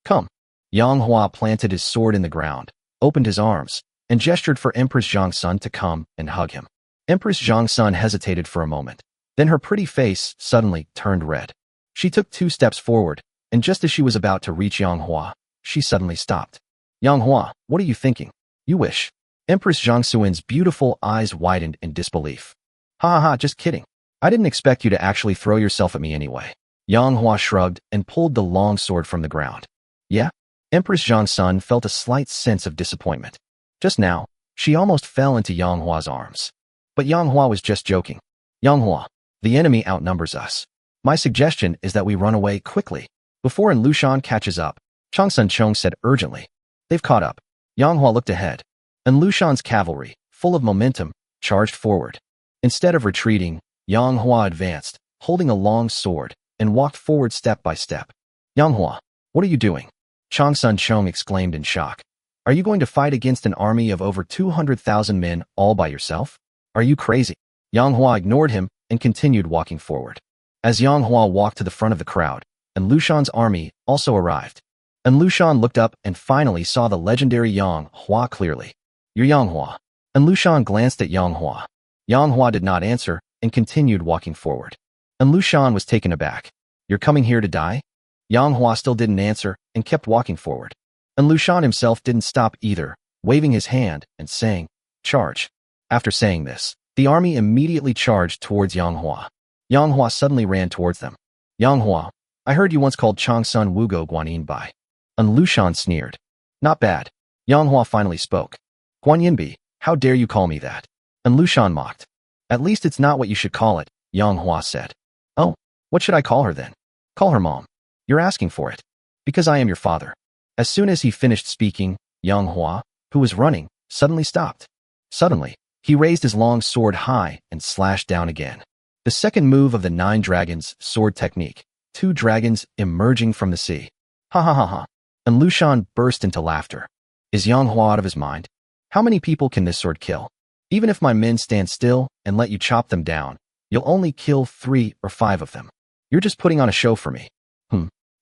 Come. Yang Hua planted his sword in the ground, opened his arms, and gestured for Empress Zhang Sun to come and hug him. Empress Zhang Sun hesitated for a moment. Then her pretty face suddenly turned red. She took 2 steps forward, and just as she was about to reach Yang Hua, she suddenly stopped. Yang Hua, what are you thinking? You wish. Empress Zhang Sun's beautiful eyes widened in disbelief. Ha ha ha, just kidding. I didn't expect you to actually throw yourself at me anyway. Yang Hua shrugged and pulled the long sword from the ground. Yeah? Empress Zhang Sun felt a slight sense of disappointment. Just now, she almost fell into Yang Hua's arms. But Yang Hua was just joking. Yang Hua, the enemy outnumbers us. My suggestion is that we run away quickly. Before Lushan catches up, Changsun Chong said urgently. They've caught up. Yang Hua looked ahead. And Lushan's cavalry, full of momentum, charged forward. Instead of retreating, Yang Hua advanced, holding a long sword, and walked forward step by step. Yang Hua, what are you doing? Changsun Chong exclaimed in shock. Are you going to fight against an army of over 200,000 men all by yourself? Are you crazy? Yang Hua ignored him and continued walking forward. As Yang Hua walked to the front of the crowd, and Lushan's army also arrived. And Lushan looked up and finally saw the legendary Yang Hua clearly. You're Yang Hua. And Lushan glanced at Yang Hua. Yang Hua did not answer and continued walking forward. And Lushan was taken aback. You're coming here to die? Yang Hua still didn't answer and kept walking forward. And Lushan himself didn't stop either, waving his hand and saying, Charge. After saying this, the army immediately charged towards Yang Hua. Yang Hua suddenly ran towards them. Yang Hua, I heard you once called Changsun Wugo Guanyin Bai. And Lushan sneered. Not bad. Yang Hua finally spoke. Guanyinbi, how dare you call me that? And Lushan mocked. At least it's not what you should call it, Yang Hua said. Oh, what should I call her then? Call her mom. You're asking for it. Because I am your father. As soon as he finished speaking, Yang Hua, who was running, suddenly stopped. Suddenly, he raised his long sword high and slashed down again. The second move of the 9 dragons sword technique, 2 dragons emerging from the sea. Ha ha ha ha. And Lushan burst into laughter. Is Yang Hua out of his mind? How many people can this sword kill? Even if my men stand still and let you chop them down, you'll only kill 3 or 5 of them. You're just putting on a show for me.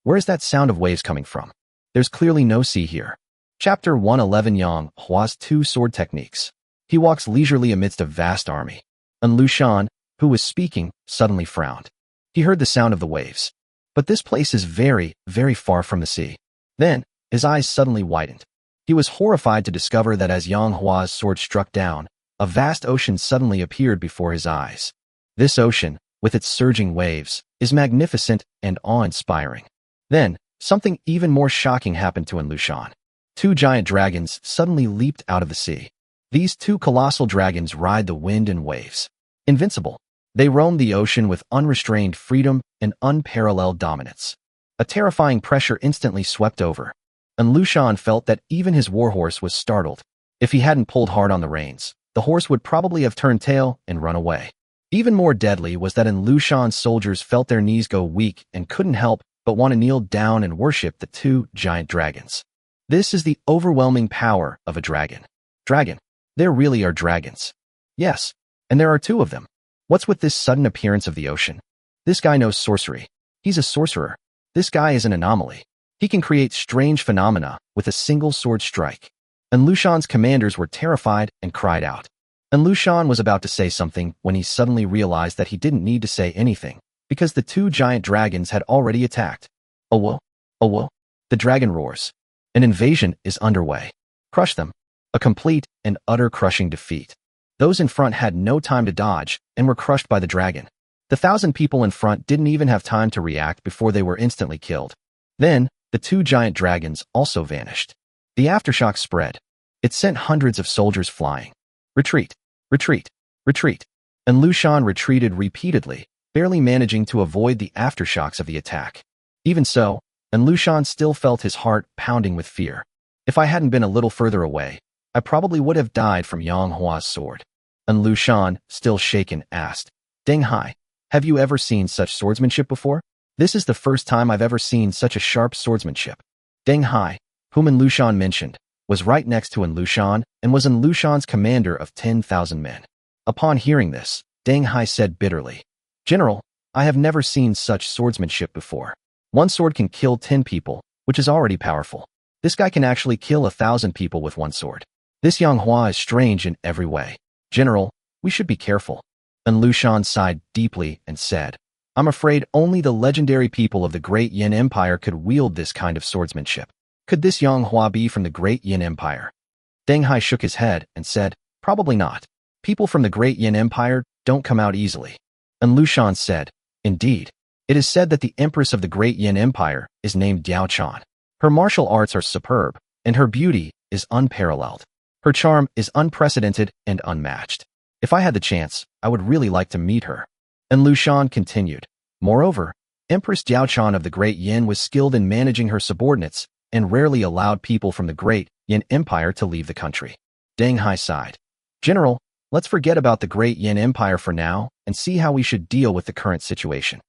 Where is that sound of waves coming from? There's clearly no sea here. Chapter 111 Yang Hua's 2 sword techniques. He walks leisurely amidst a vast army. And Lushan, who was speaking, suddenly frowned. He heard the sound of the waves. But this place is very, very far from the sea. Then, his eyes suddenly widened. He was horrified to discover that as Yang Hua's sword struck down, a vast ocean suddenly appeared before his eyes. This ocean, with its surging waves, is magnificent and awe-inspiring. Then, something even more shocking happened to Lushan. 2 giant dragons suddenly leaped out of the sea. These 2 colossal dragons ride the wind and waves. Invincible, they roam the ocean with unrestrained freedom and unparalleled dominance. A terrifying pressure instantly swept over, and Lushan felt that even his warhorse was startled. If he hadn't pulled hard on the reins, the horse would probably have turned tail and run away. Even more deadly was that Lushan's soldiers felt their knees go weak and couldn't help but want to kneel down and worship the 2 giant dragons. This is the overwhelming power of a dragon. Dragon. There really are dragons. Yes, and there are 2 of them. What's with this sudden appearance of the ocean? This guy knows sorcery. He's a sorcerer. This guy is an anomaly. He can create strange phenomena with a single sword strike. And Lushan's commanders were terrified and cried out. And Lushan was about to say something when he suddenly realized that he didn't need to say anything, because the 2 giant dragons had already attacked. Oh well, oh well. The dragon roars. An invasion is underway. Crush them. A complete and utter crushing defeat. Those in front had no time to dodge and were crushed by the dragon. The 1,000 people in front didn't even have time to react before they were instantly killed. Then, the 2 giant dragons also vanished. The aftershock spread. It sent hundreds of soldiers flying. Retreat, retreat, retreat. And Lushan retreated repeatedly, barely managing to avoid the aftershocks of the attack. Even so, and Lushan still felt his heart pounding with fear. If I hadn't been a little further away, I probably would have died from Yang Hua's sword. And Lu Shan, still shaken, asked, Deng Hai, have you ever seen such swordsmanship before? This is the first time I've ever seen such a sharp swordsmanship. Deng Hai, whom Lu Shan mentioned, was right next to Lu Shan and was Lu Shan's commander of 10,000 men. Upon hearing this, Deng Hai said bitterly, General, I have never seen such swordsmanship before. One sword can kill 10 people, which is already powerful. This guy can actually kill 1,000 people with one sword. This Yang Hua is strange in every way. General, we should be careful. And Lu Shan sighed deeply and said, I'm afraid only the legendary people of the Great Yin Empire could wield this kind of swordsmanship. Could this Yang Hua be from the Great Yin Empire? Deng Hai shook his head and said, Probably not. People from the Great Yin Empire don't come out easily. And Lu Shan said, Indeed. It is said that the Empress of the Great Yin Empire is named Diao Chan. Her martial arts are superb, and her beauty is unparalleled. Her charm is unprecedented and unmatched. If I had the chance, I would really like to meet her. And Lu Shan continued, Moreover, Empress Diao Chan of the Great Yin was skilled in managing her subordinates and rarely allowed people from the Great Yin Empire to leave the country. Deng Hai sighed. General, let's forget about the Great Yin Empire for now and see how we should deal with the current situation.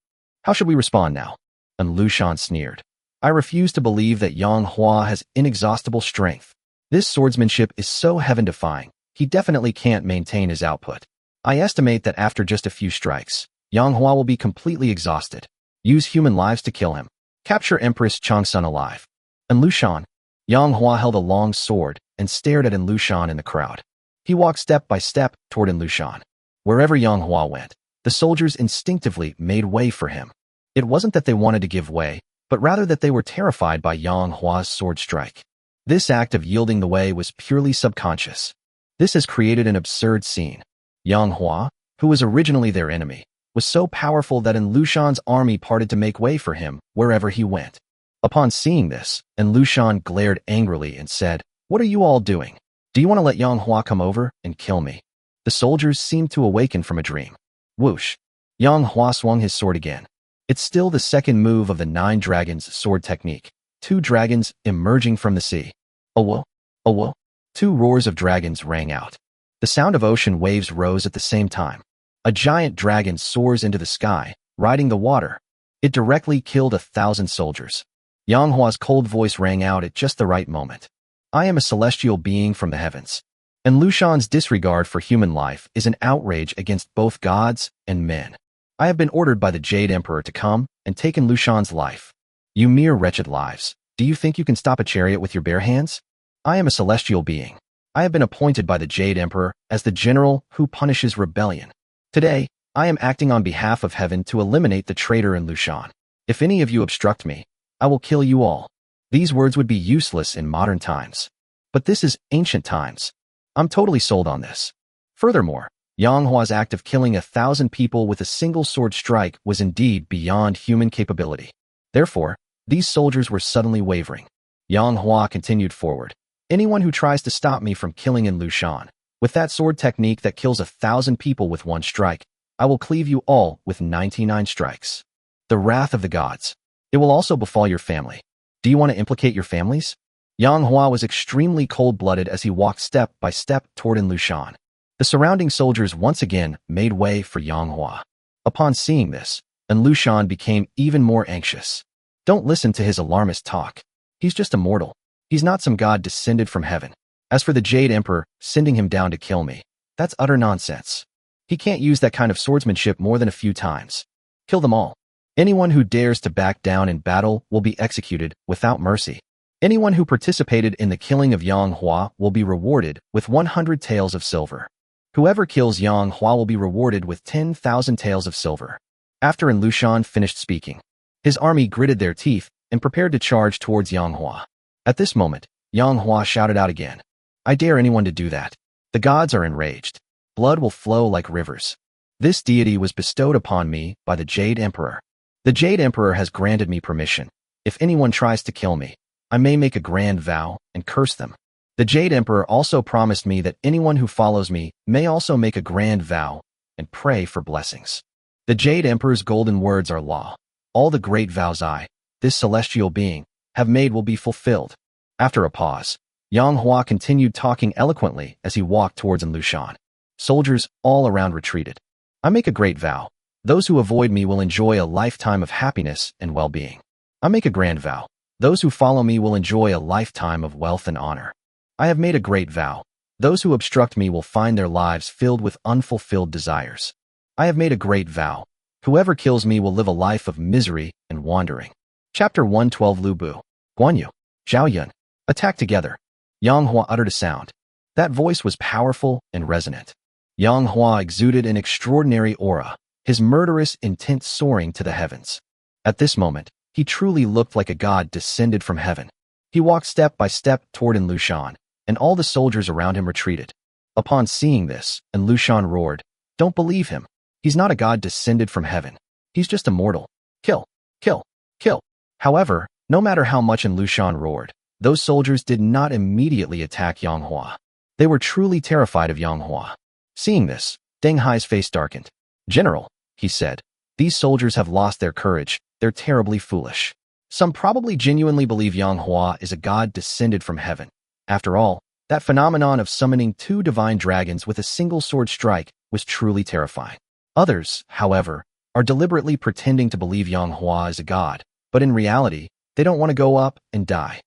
How should we respond now? And Lu Shan sneered. I refuse to believe that Yang Hua has inexhaustible strength. This swordsmanship is so heaven-defying, he definitely can't maintain his output. I estimate that after just a few strikes, Yang Hua will be completely exhausted. Use human lives to kill him. Capture Empress Changsun alive. And Lu Shan. Yang Hua held a long sword and stared at Lu Shan in the crowd. He walked step by step toward Lu Shan. Wherever Yang Hua went, the soldiers instinctively made way for him. It wasn't that they wanted to give way, but rather that they were terrified by Yang Hua's sword strike. This act of yielding the way was purely subconscious. This has created an absurd scene. Yang Hua, who was originally their enemy, was so powerful that Lu Shan's army parted to make way for him wherever he went. Upon seeing this, Lu Shan glared angrily and said, What are you all doing? Do you want to let Yang Hua come over and kill me? The soldiers seemed to awaken from a dream. Whoosh! Yang Hua swung his sword again. It's still the second move of the 9 dragons sword technique. 2 dragons emerging from the sea. Awo! Awo! 2 roars of dragons rang out. The sound of ocean waves rose at the same time. A giant dragon soars into the sky, riding the water. It directly killed 1,000 soldiers. Yang Hua's cold voice rang out at just the right moment. I am a celestial being from the heavens. And Lu Shan's disregard for human life is an outrage against both gods and men. I have been ordered by the Jade Emperor to come and taken Lu Shan's life. You mere wretched lives, do you think you can stop a chariot with your bare hands? I am a celestial being. I have been appointed by the Jade Emperor as the general who punishes rebellion. Today, I am acting on behalf of heaven to eliminate the traitor in Lu Shan. If any of you obstruct me, I will kill you all. These words would be useless in modern times. But this is ancient times. I'm totally sold on this. Furthermore, Yang Hua's act of killing 1,000 people with a single sword strike was indeed beyond human capability. Therefore, these soldiers were suddenly wavering. Yang Hua continued forward. Anyone who tries to stop me from killing Lu Shan, with that sword technique that kills 1,000 people with one strike, I will cleave you all with 99 strikes. The wrath of the gods. It will also befall your family. Do you want to implicate your families? Yang Hua was extremely cold-blooded as he walked step by step toward Lu Shan. The surrounding soldiers once again made way for Yang Hua. Upon seeing this, Lu Shan became even more anxious. Don't listen to his alarmist talk. He's just a mortal. He's not some god descended from heaven. As for the Jade Emperor sending him down to kill me, that's utter nonsense. He can't use that kind of swordsmanship more than a few times. Kill them all. Anyone who dares to back down in battle will be executed without mercy. Anyone who participated in the killing of Yang Hua will be rewarded with 100 taels of silver. Whoever kills Yang Hua will be rewarded with 10,000 taels of silver. After Lu Shan finished speaking, his army gritted their teeth and prepared to charge towards Yang Hua. At this moment, Yang Hua shouted out again, I dare anyone to do that. The gods are enraged. Blood will flow like rivers. This deity was bestowed upon me by the Jade Emperor. The Jade Emperor has granted me permission. If anyone tries to kill me, I may make a grand vow and curse them. The Jade Emperor also promised me that anyone who follows me may also make a grand vow and pray for blessings. The Jade Emperor's golden words are law. All the great vows I, this celestial being, have made will be fulfilled. After a pause, Yang Hua continued talking eloquently as he walked towards Lushan. Soldiers all around retreated. I make a great vow. Those who avoid me will enjoy a lifetime of happiness and well-being. I make a grand vow. Those who follow me will enjoy a lifetime of wealth and honor. I have made a great vow. Those who obstruct me will find their lives filled with unfulfilled desires. I have made a great vow. Whoever kills me will live a life of misery and wandering. Chapter 112 Lu Bu, Guan Yu, Zhao Yun, attack together. Yang Hua uttered a sound. That voice was powerful and resonant. Yang Hua exuded an extraordinary aura, his murderous intent soaring to the heavens. At this moment, he truly looked like a god descended from heaven. He walked step by step toward Lushan, and all the soldiers around him retreated. Upon seeing this, Lushan roared, "Don't believe him. He's not a god descended from heaven. He's just a mortal. Kill, kill, kill." However, no matter how much Lushan roared, those soldiers did not immediately attack Yang Hua. They were truly terrified of Yang Hua. Seeing this, Deng Hai's face darkened. "General," he said, "these soldiers have lost their courage. They're terribly foolish. Some probably genuinely believe Yang Hua is a god descended from heaven. After all, that phenomenon of summoning 2 divine dragons with a single sword strike was truly terrifying. Others, however, are deliberately pretending to believe Yang Hua is a god, but in reality, they don't want to go up and die.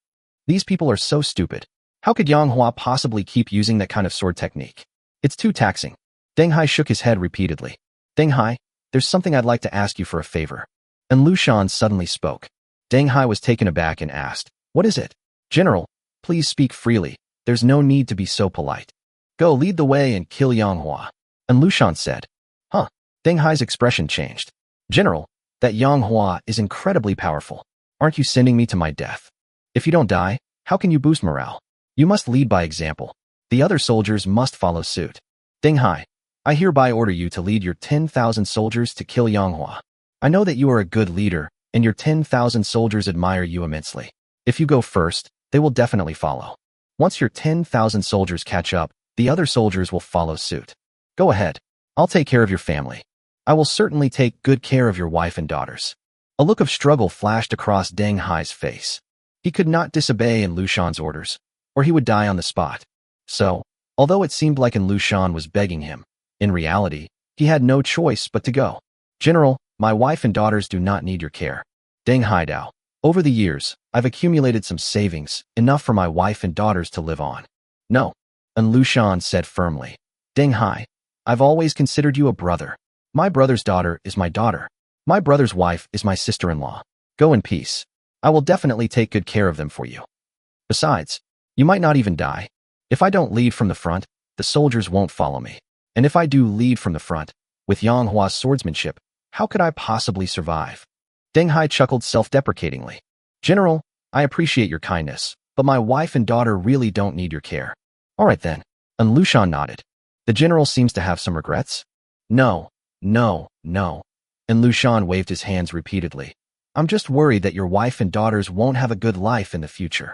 These people are so stupid. How could Yang Hua possibly keep using that kind of sword technique? It's too taxing." Deng Hai shook his head repeatedly. "Deng Hai, there's something I'd like to ask you for a favor." And Lushan suddenly spoke. Deng Hai was taken aback and asked, "What is it?" "General, please speak freely. There's no need to be so polite. Go lead the way and kill Yang Hua." And Lushan said, "Huh?" Deng Hai's expression changed. "General, that Yang Hua is incredibly powerful. Aren't you sending me to my death? If you don't die, how can you boost morale? You must lead by example. The other soldiers must follow suit. Deng Hai, I hereby order you to lead your 10,000 soldiers to kill Yang Hua. I know that you are a good leader, and your 10,000 soldiers admire you immensely. If you go first, they will definitely follow. Once your 10,000 soldiers catch up, the other soldiers will follow suit. Go ahead. I'll take care of your family. I will certainly take good care of your wife and daughters." A look of struggle flashed across Deng Hai's face. He could not disobey Lushan's orders, or he would die on the spot. So, although it seemed like Lushan was begging him, in reality, he had no choice but to go. "General, my wife and daughters do not need your care." Deng Hai Dao, "Over the years, I've accumulated some savings, enough for my wife and daughters to live on." "No," Lushan said firmly. "Deng Hai, I've always considered you a brother. My brother's daughter is my daughter. My brother's wife is my sister-in-law. Go in peace. I will definitely take good care of them for you. Besides, you might not even die. If I don't lead from the front, the soldiers won't follow me. And if I do lead from the front, with Yang Hua's swordsmanship, how could I possibly survive?" Deng Hai chuckled self-deprecatingly. "General, I appreciate your kindness, but my wife and daughter really don't need your care." "All right then." And Lushan nodded. "The general seems to have some regrets?" "No, no, no." And Lushan waved his hands repeatedly. "I'm just worried that your wife and daughters won't have a good life in the future."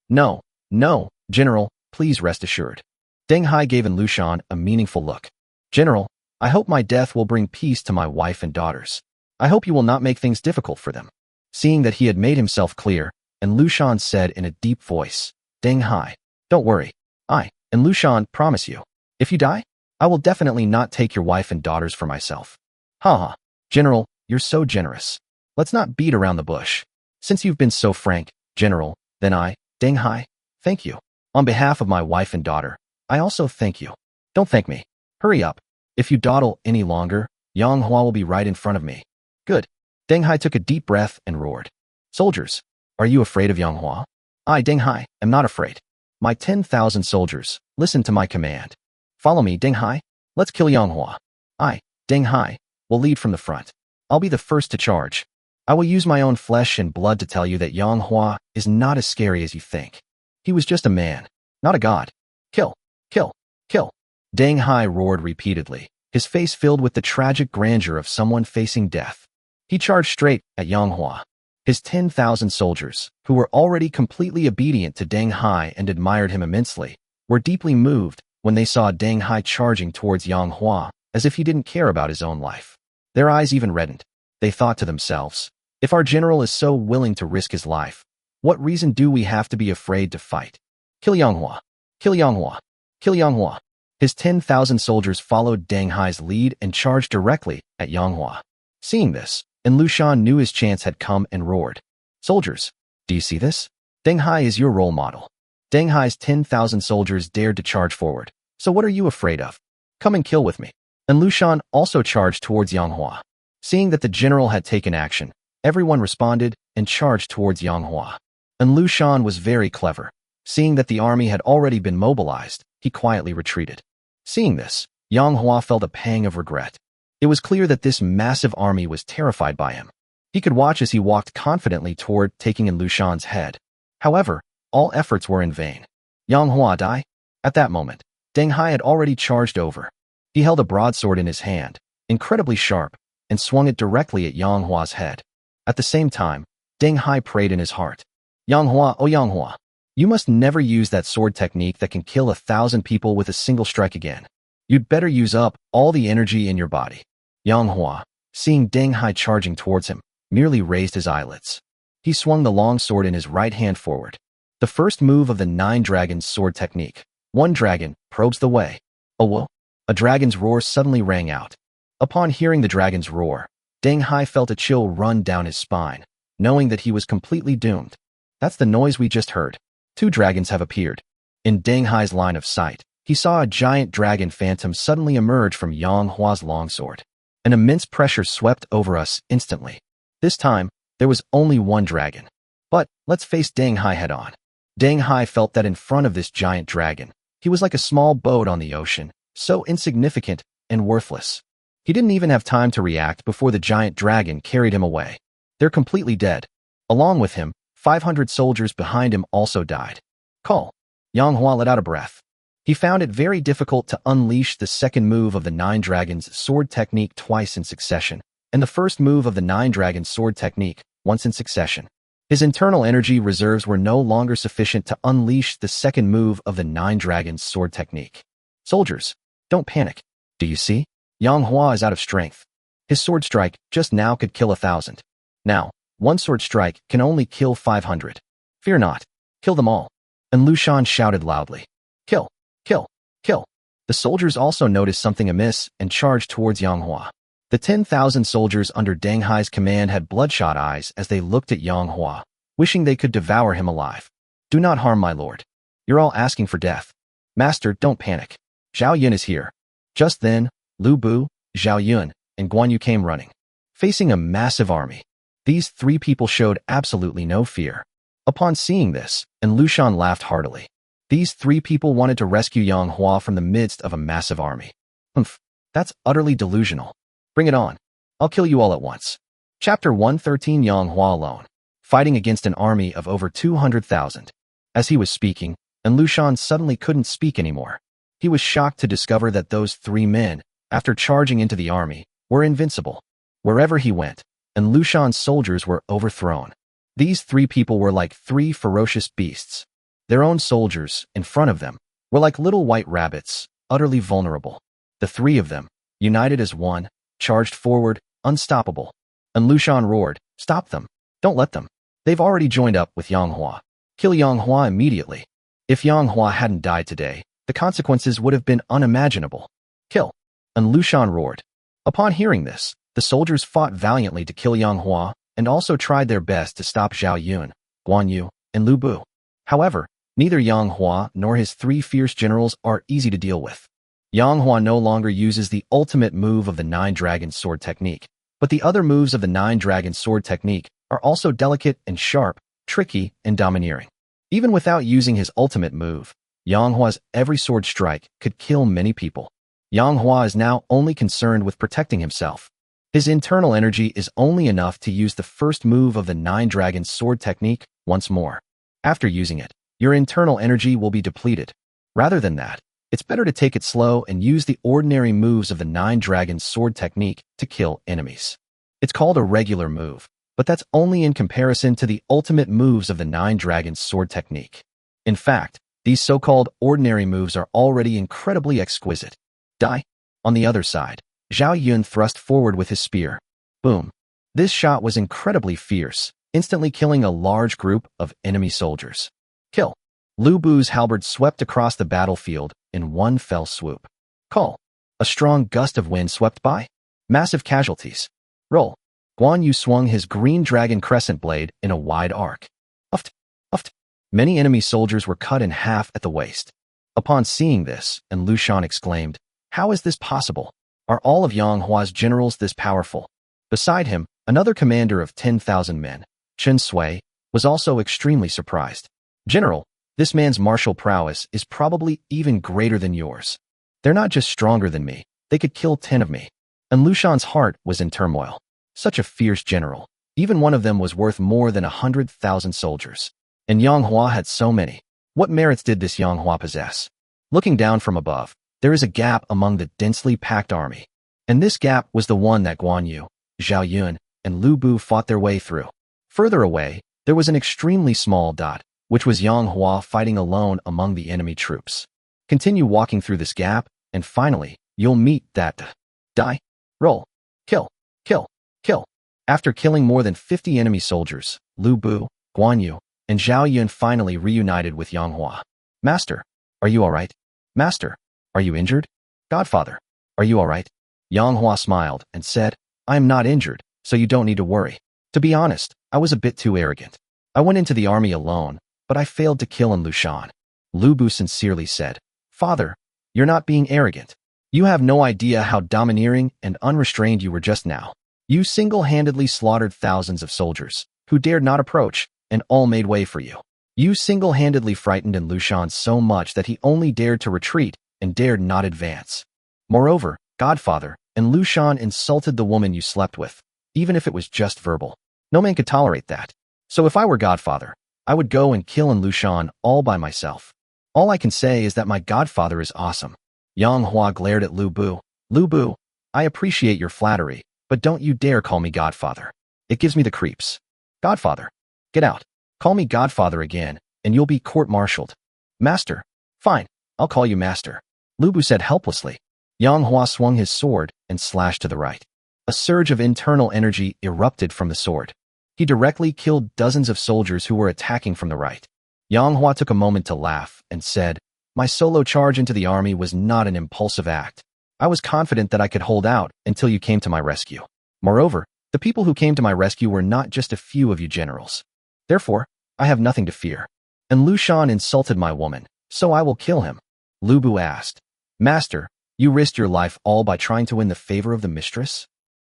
"No, no, General, please rest assured." Deng Hai gave Lushan a meaningful look. "General, I hope my death will bring peace to my wife and daughters. I hope you will not make things difficult for them." Seeing that he had made himself clear, and Lushan said in a deep voice, "Deng Hai, don't worry. And Lushan, promise you, if you die, I will definitely not take your wife and daughters for myself." "Ha. General, you're so generous. Let's not beat around the bush. Since you've been so frank, General, then I, Deng Hai, thank you. On behalf of my wife and daughter, I also thank you." "Don't thank me. Hurry up. If you dawdle any longer, Yang Hua will be right in front of me." "Good." Deng Hai took a deep breath and roared. "Soldiers, are you afraid of Yang Hua?" "I, Deng Hai, am not afraid. My 10,000 soldiers, listen to my command. Follow me, Deng Hai. Let's kill Yang Hua. I, Deng Hai, will lead from the front. I'll be the first to charge. I will use my own flesh and blood to tell you that Yang Hua is not as scary as you think. He was just a man, not a god. Kill, kill, kill." Deng Hai roared repeatedly, his face filled with the tragic grandeur of someone facing death. He charged straight at Yang Hua. His 10,000 soldiers, who were already completely obedient to Deng Hai and admired him immensely, were deeply moved when they saw Deng Hai charging towards Yang Hua as if he didn't care about his own life. Their eyes even reddened. They thought to themselves, "If our general is so willing to risk his life, what reason do we have to be afraid to fight? Kill Yang Hua! Kill Yang Hua! Kill Yang Hua! His 10,000 soldiers followed Deng Hai's lead and charged directly at Yang Hua. Seeing this, Lushan knew his chance had come and roared. Soldiers, do you see this? Deng Hai is your role model. Deng Hai's 10,000 soldiers dared to charge forward. So what are you afraid of? Come and kill with me. And Lushan also charged towards Yang Hua. Seeing that the general had taken action, everyone responded and charged towards Yang Hua. And Lushan was very clever. Seeing that the army had already been mobilized, he quietly retreated. Seeing this, Yang Hua felt a pang of regret. It was clear that this massive army was terrified by him. He could watch as he walked confidently toward taking in Lushan's head. However, all efforts were in vain. Yang Hua died? At that moment, Deng Hai had already charged over. He held a broadsword in his hand, incredibly sharp, and swung it directly at Yang Hua's head. At the same time, Deng Hai prayed in his heart. Yang Hua, oh Yang Hua, you must never use that sword technique that can kill 1,000 people with a single strike again. You'd better use up all the energy in your body. Yang Hua, seeing Deng Hai charging towards him, merely raised his eyelids. He swung the long sword in his right hand forward. The first move of the 9 Dragons sword technique. One dragon probes the way. Oh whoa! A dragon's roar suddenly rang out. Upon hearing the dragon's roar, Deng Hai felt a chill run down his spine, knowing that he was completely doomed. That's the noise we just heard. 2 dragons have appeared. In Deng Hai's line of sight, he saw a giant dragon phantom suddenly emerge from Yang Hua's longsword. An immense pressure swept over us instantly. This time, there was only one dragon. But let's face Deng Hai head on. Deng Hai felt that in front of this giant dragon, he was like a small boat on the ocean, so insignificant and worthless. He didn't even have time to react before the giant dragon carried him away. They're completely dead. Along with him, 500 soldiers behind him also died. Call. Yang Hua let out a breath. He found it very difficult to unleash the second move of the 9 Dragons sword technique twice in succession, and the first move of the 9 Dragons sword technique once in succession. His internal energy reserves were no longer sufficient to unleash the second move of the 9 Dragons sword technique. Soldiers, don't panic. Do you see? Yang Hua is out of strength. His sword strike just now could kill 1,000. Now, one sword strike can only kill 500. Fear not. Kill them all. And Lushan shouted loudly. Kill. Kill. Kill. The soldiers also noticed something amiss and charged towards Yang Hua. The 10,000 soldiers under Deng Hai's command had bloodshot eyes as they looked at Yang Hua, wishing they could devour him alive. Do not harm my lord. You're all asking for death. Master, don't panic. Zhao Yun is here. Just then, Lu Bu, Zhao Yun, and Guan Yu came running. Facing a massive army, these 3 people showed absolutely no fear. Upon seeing this, and Lushan laughed heartily. These 3 people wanted to rescue Yang Hua from the midst of a massive army. Humph, that's utterly delusional. Bring it on. I'll kill you all at once. Chapter 113 Yang Hua alone, fighting against an army of over 200,000. As he was speaking, and Lushan suddenly couldn't speak anymore. He was shocked to discover that those 3 men, after charging into the army, were invincible. Wherever he went, and Lushan's soldiers were overthrown. These 3 people were like 3 ferocious beasts. Their own soldiers, in front of them, were like little white rabbits, utterly vulnerable. The 3 of them, united as one, charged forward, unstoppable. And Lushan roared, stop them. Don't let them. They've already joined up with Yang Hua. Kill Yang Hua immediately. If Yang Hua hadn't died today, the consequences would have been unimaginable. Kill. And Lushan roared. Upon hearing this, the soldiers fought valiantly to kill Yang Hua and also tried their best to stop Zhao Yun, Guan Yu, and Lu Bu. However, neither Yang Hua nor his 3 fierce generals are easy to deal with. Yang Hua no longer uses the ultimate move of the 9 Dragons sword technique, but the other moves of the 9 Dragons sword technique are also delicate and sharp, tricky and domineering. Even without using his ultimate move, Yang Hua's every sword strike could kill many people. Yang Hua is now only concerned with protecting himself. His internal energy is only enough to use the first move of the 9 Dragons sword technique once more. After using it, your internal energy will be depleted. Rather than that, it's better to take it slow and use the ordinary moves of the 9 Dragons sword technique to kill enemies. It's called a regular move, but that's only in comparison to the ultimate moves of the 9 Dragons sword technique. In fact, these so-called ordinary moves are already incredibly exquisite. Die. On the other side, Zhao Yun thrust forward with his spear. Boom. This shot was incredibly fierce, instantly killing a large group of enemy soldiers. Kill. Lu Bu's halberd swept across the battlefield in one fell swoop. Call. A strong gust of wind swept by. Massive casualties. Roll. Guan Yu swung his green dragon crescent blade in a wide arc. Uft. Uft. Many enemy soldiers were cut in half at the waist. Upon seeing this, and Lu Shan exclaimed, "How is this possible? Are all of Yang Hua's generals this powerful?" Beside him, another commander of 10,000 men, Chen Sui, was also extremely surprised. "General, this man's martial prowess is probably even greater than yours. They're not just stronger than me, they could kill 10 of me." And Lu Shan's heart was in turmoil. Such a fierce general. Even one of them was worth more than 100,000 soldiers. And Yang Hua had so many. What merits did this Yang Hua possess? Looking down from above, there is a gap among the densely packed army. And this gap was the one that Guan Yu, Zhao Yun, and Lu Bu fought their way through. Further away, there was an extremely small dot, which was Yang Hua fighting alone among the enemy troops. Continue walking through this gap, and finally, you'll meet that die, roll, kill, kill, kill. After killing more than 50 enemy soldiers, Lu Bu, Guan Yu, and Zhao Yun finally reunited with Yang Hua. "Master, are you all right? Master, are you injured? Godfather, are you all right?" Yang Hua smiled and said, "I am not injured, so you don't need to worry. To be honest, I was a bit too arrogant. I went into the army alone, but I failed to kill Lu Shan." Lu Bu sincerely said, "Father, you're not being arrogant. You have no idea how domineering and unrestrained you were just now. You single-handedly slaughtered thousands of soldiers, who dared not approach, and all made way for you. You single-handedly frightened Lu Shan so much that he only dared to retreat and dared not advance. Moreover, Godfather, and Lu Shan insulted the woman you slept with, even if it was just verbal. No man could tolerate that. So if I were Godfather, I would go and kill Lu Shan all by myself. All I can say is that my Godfather is awesome." Yang Hua glared at Lu Bu. "Lu Bu, I appreciate your flattery, but don't you dare call me Godfather. It gives me the creeps. Godfather, get out. Call me Godfather again, and you'll be court-martialed." "Master, fine, I'll call you Master," Lu Bu said helplessly. Yang Hua swung his sword and slashed to the right. A surge of internal energy erupted from the sword. He directly killed dozens of soldiers who were attacking from the right. Yang Hua took a moment to laugh and said, "My solo charge into the army was not an impulsive act. I was confident that I could hold out until you came to my rescue. Moreover, the people who came to my rescue were not just a few of you generals. Therefore, I have nothing to fear. And Lu Shan insulted my woman, so I will kill him." Lu Bu asked, "Master, you risked your life all by trying to win the favor of the mistress?"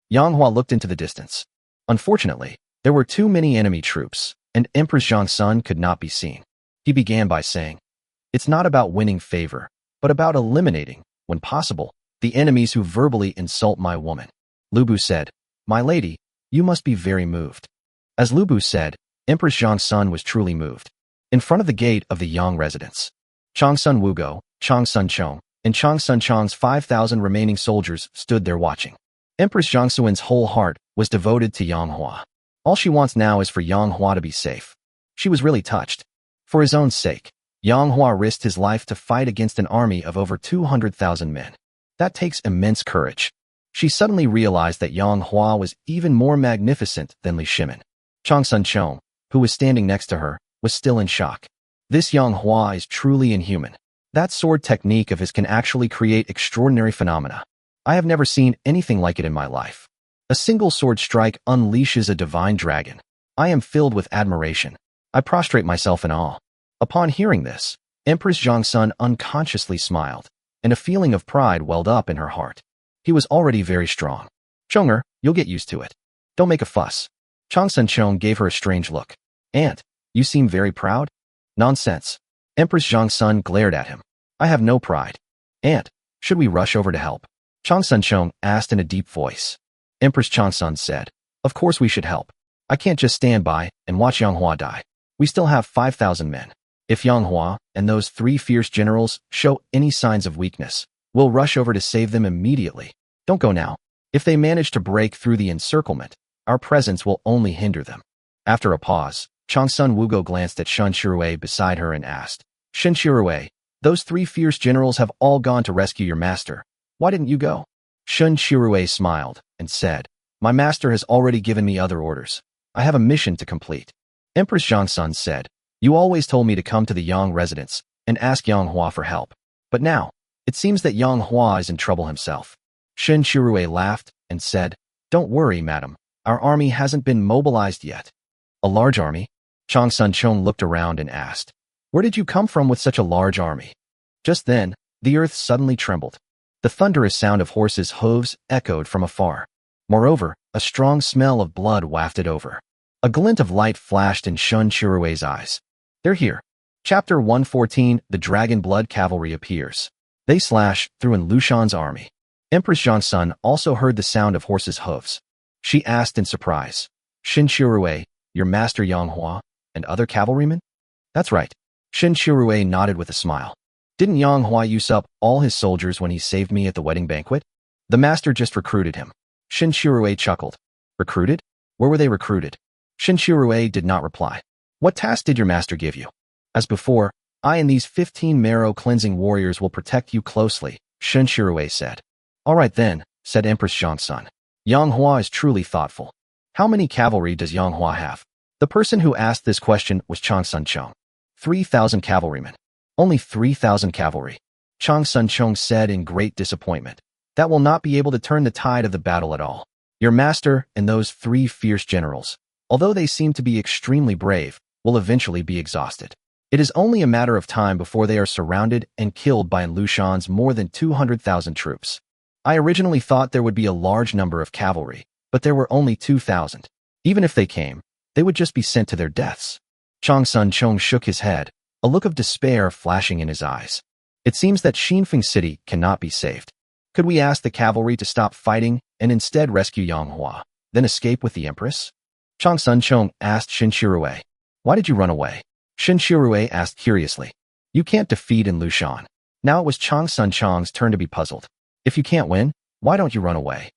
Yang Hua looked into the distance. Unfortunately, there were too many enemy troops, and Empress Zhang's son could not be seen. He began by saying, "It's not about winning favor, but about eliminating, when possible, the enemies who verbally insult my woman." Lu Bu said, "My lady, you must be very moved." As Lu Bu said, Empress Zhang's son was truly moved. In front of the gate of the Yang residence, Chang Sun Wugo, Chang Sun Chong, and Chang Sun Chong's 5,000 remaining soldiers stood there watching. Empress Zhang Suin's whole heart was devoted to Yang Hua. All she wants now is for Yang Hua to be safe. She was really touched. For his own sake, Yang Hua risked his life to fight against an army of over 200,000 men. That takes immense courage. She suddenly realized that Yang Hua was even more magnificent than Li Shimin. Chang Sun Chong, who was standing next to her, was still in shock. This Yang Hua is truly inhuman. That sword technique of his can actually create extraordinary phenomena. I have never seen anything like it in my life. A single sword strike unleashes a divine dragon. I am filled with admiration. I prostrate myself in awe. Upon hearing this, Empress Zhang's son unconsciously smiled, and a feeling of pride welled up in her heart. He was already very strong. "Chonger, you'll get used to it. Don't make a fuss." Chang Sun Chong gave her a strange look. "Aunt, you seem very proud?" "Nonsense." Empress Zhang's son glared at him. "I have no pride." "Aunt, should we rush over to help?" Chang Sun Chong asked in a deep voice. Empress Chang Sun said, "Of course we should help. I can't just stand by and watch Yang Hua die. We still have 5,000 men. If Yang Hua and those 3 fierce generals show any signs of weakness, we'll rush over to save them immediately. Don't go now. If they manage to break through the encirclement, our presence will only hinder them." After a pause, Chang Sun Wugo glanced at Shun Shirue beside her and asked, "Shun Shirue, those 3 fierce generals have all gone to rescue your master. Why didn't you go?" Shun Shirue smiled and said, "My master has already given me other orders. I have a mission to complete." Empress Zhangsun said, You always told me to come to the Yang residence and ask Yang Hua for help. But now, it seems that Yang Hua is in trouble himself. Shen Shirue laughed and said, "Don't worry, madam. Our army hasn't been mobilized yet." "A large army?" Chang Sun Chong looked around and asked, "Where did you come from with such a large army?" Just then, the earth suddenly trembled. The thunderous sound of horses' hooves echoed from afar. Moreover, a strong smell of blood wafted over. A glint of light flashed in Shen Shirue's eyes. "They're here." Chapter 114, The Dragon Blood Cavalry appears. They slash through in Lushan's army. Empress Zhangsun also heard the sound of horses' hooves. She asked in surprise, "Shen Shirue, your master Yang Hua, and other cavalrymen?" "That's right." Shen Shirue nodded with a smile. "Didn't Yang Hua use up all his soldiers when he saved me at the wedding banquet?" "The master just recruited him." Shen Shirue chuckled. "Recruited? Where were they recruited?" Shen Shirue did not reply. "What task did your master give you?" "As before, I and these 15 marrow-cleansing warriors will protect you closely," Shen Shirue said. "All right then," said Empress Zhangsun. "Yang Hua is truly thoughtful. How many cavalry does Yang Hua have?" The person who asked this question was Chang Sun Chong. 3,000 cavalrymen. "Only 3,000 cavalry," Chang Sun Chong said in great disappointment. "That will not be able to turn the tide of the battle at all. Your master and those 3 fierce generals, although they seem to be extremely brave, will eventually be exhausted. It is only a matter of time before they are surrounded and killed by Lushan's more than 200,000 troops. I originally thought there would be a large number of cavalry, but there were only 2,000. Even if they came, they would just be sent to their deaths." Chang Sun Chong shook his head, a look of despair flashing in his eyes. "It seems that Xinfeng City cannot be saved. Could we ask the cavalry to stop fighting and instead rescue Yang Hua, then escape with the Empress?" Chang Sun Chong asked Shen Shirue. "Why did you run away?" Shen Shirue asked curiously. "You can't defeat in Lushan." Now it was Chang Sun Chong's turn to be puzzled. "If you can't win, why don't you run away?"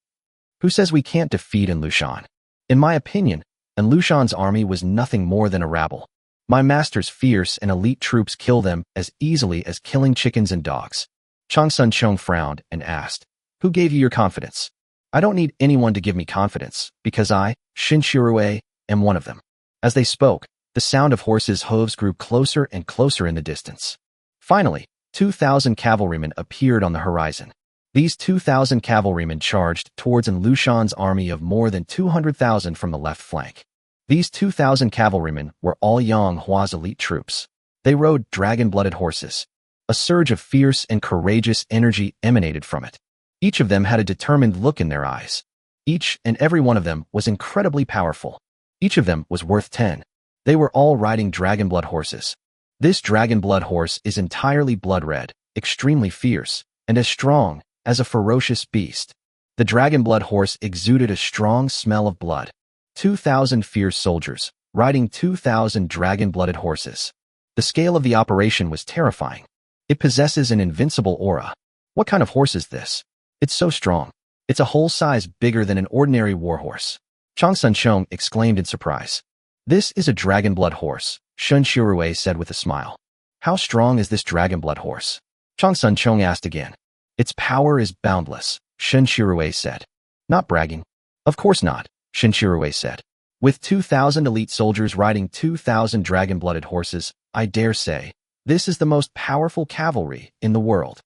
"Who says we can't defeat in Lushan? In my opinion, and Lushan's army was nothing more than a rabble. My master's fierce and elite troops kill them as easily as killing chickens and dogs." Chang Sun Chong frowned and asked, "Who gave you your confidence?" "I don't need anyone to give me confidence, because I, Shen Shirue, am one of them." As they spoke, the sound of horses' hooves grew closer and closer in the distance. Finally, 2,000 cavalrymen appeared on the horizon. These 2,000 cavalrymen charged towards an Lushan's army of more than 200,000 from the left flank. These 2,000 cavalrymen were all Yang Hua's elite troops. They rode dragon-blooded horses. A surge of fierce and courageous energy emanated from it. Each of them had a determined look in their eyes. Each and every one of them was incredibly powerful. Each of them was worth 10. They were all riding dragon-blood horses. This dragon-blood horse is entirely blood-red, extremely fierce, and as strong as a ferocious beast. The dragon-blood horse exuded a strong smell of blood. 2,000 fierce soldiers, riding 2,000 dragon-blooded horses. The scale of the operation was terrifying. It possesses an invincible aura. What kind of horse is this? It's so strong. It's a whole size bigger than an ordinary warhorse. Chang Sun Chong exclaimed in surprise. "This is a dragon-blood horse," Shen Shirue said with a smile. "How strong is this dragon-blood horse?" Chang Sun Chong asked again. "Its power is boundless," Shen Shirue said. "Not bragging." "Of course not," Shen Shirue said. "With 2,000 elite soldiers riding 2,000 dragon-blooded horses, I dare say, this is the most powerful cavalry in the world.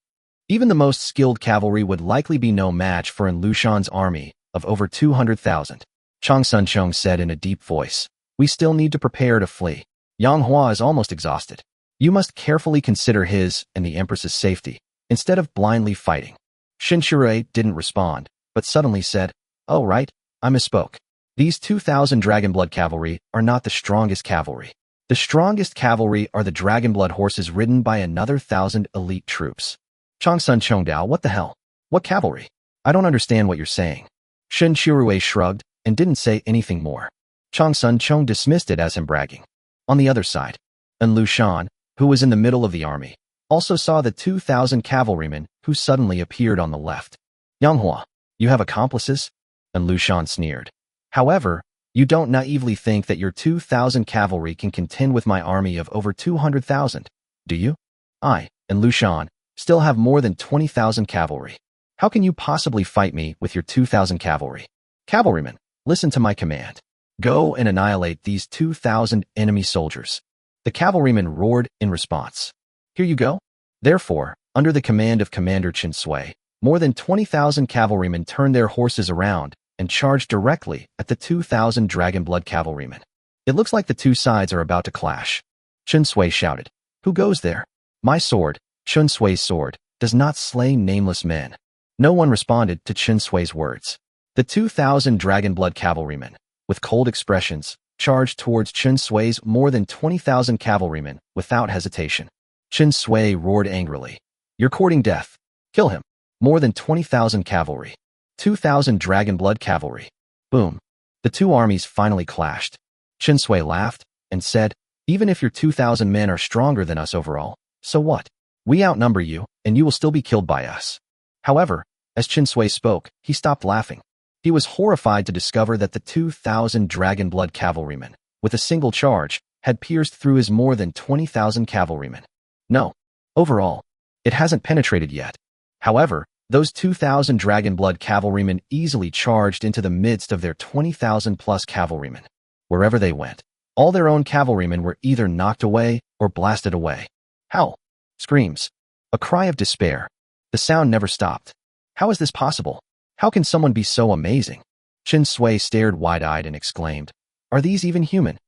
Even the most skilled cavalry would likely be no match for an Lushan's army of over 200,000. Chang Sun Chong said in a deep voice. "We still need to prepare to flee. Yang Hua is almost exhausted. You must carefully consider his and the Empress's safety, instead of blindly fighting." Shen Shirue didn't respond, but suddenly said, "Oh right, I misspoke. These 2,000 dragonblood cavalry are not the strongest cavalry. The strongest cavalry are the dragonblood horses ridden by another 1,000 elite troops." Chang Sun Chong Dao, what the hell? What cavalry? I don't understand what you're saying. Shen Shirue shrugged and didn't say anything more. Chang Sun Chong dismissed it as him bragging. On the other side, An Lushan, who was in the middle of the army, also saw the 2,000 cavalrymen who suddenly appeared on the left. "Yang Hua, you have accomplices?" An Lushan sneered. "However, you don't naively think that your 2,000 cavalry can contend with my army of over 200,000, do you? I, An Lushan, still have more than 20,000 cavalry. How can you possibly fight me with your 2,000 cavalry? Cavalrymen, listen to my command. Go and annihilate these 2,000 enemy soldiers. The cavalrymen roared in response. Here you go. Therefore, under the command of Commander Chen Sui, more than 20,000 cavalrymen turned their horses around and charged directly at the 2,000 Dragonblood cavalrymen. It looks like the two sides are about to clash. Chen Sui shouted, "Who goes there? My sword, Chen Sui's sword, does not slay nameless men." No one responded to Chen Sui's words. The 2,000 Dragonblood cavalrymen, with cold expressions, charged towards Chen Sui's more than 20,000 cavalrymen without hesitation. Chen Sui roared angrily, "You're courting death. Kill him." More than 20,000 cavalry. 2,000 Dragonblood cavalry. Boom. The two armies finally clashed. Chen Sui laughed and said, "Even if your 2,000 men are stronger than us overall, so what? We outnumber you, and you will still be killed by us." However, as Chen Sui spoke, he stopped laughing. He was horrified to discover that the 2,000 Dragonblood cavalrymen, with a single charge, had pierced through his more than 20,000 cavalrymen. No. Overall, it hasn't penetrated yet. However, those 2,000 Dragonblood cavalrymen easily charged into the midst of their 20,000-plus cavalrymen. Wherever they went, all their own cavalrymen were either knocked away or blasted away. Howl. Screams. A cry of despair. The sound never stopped. How is this possible? How can someone be so amazing? Chen Sui stared wide-eyed and exclaimed, "Are these even human?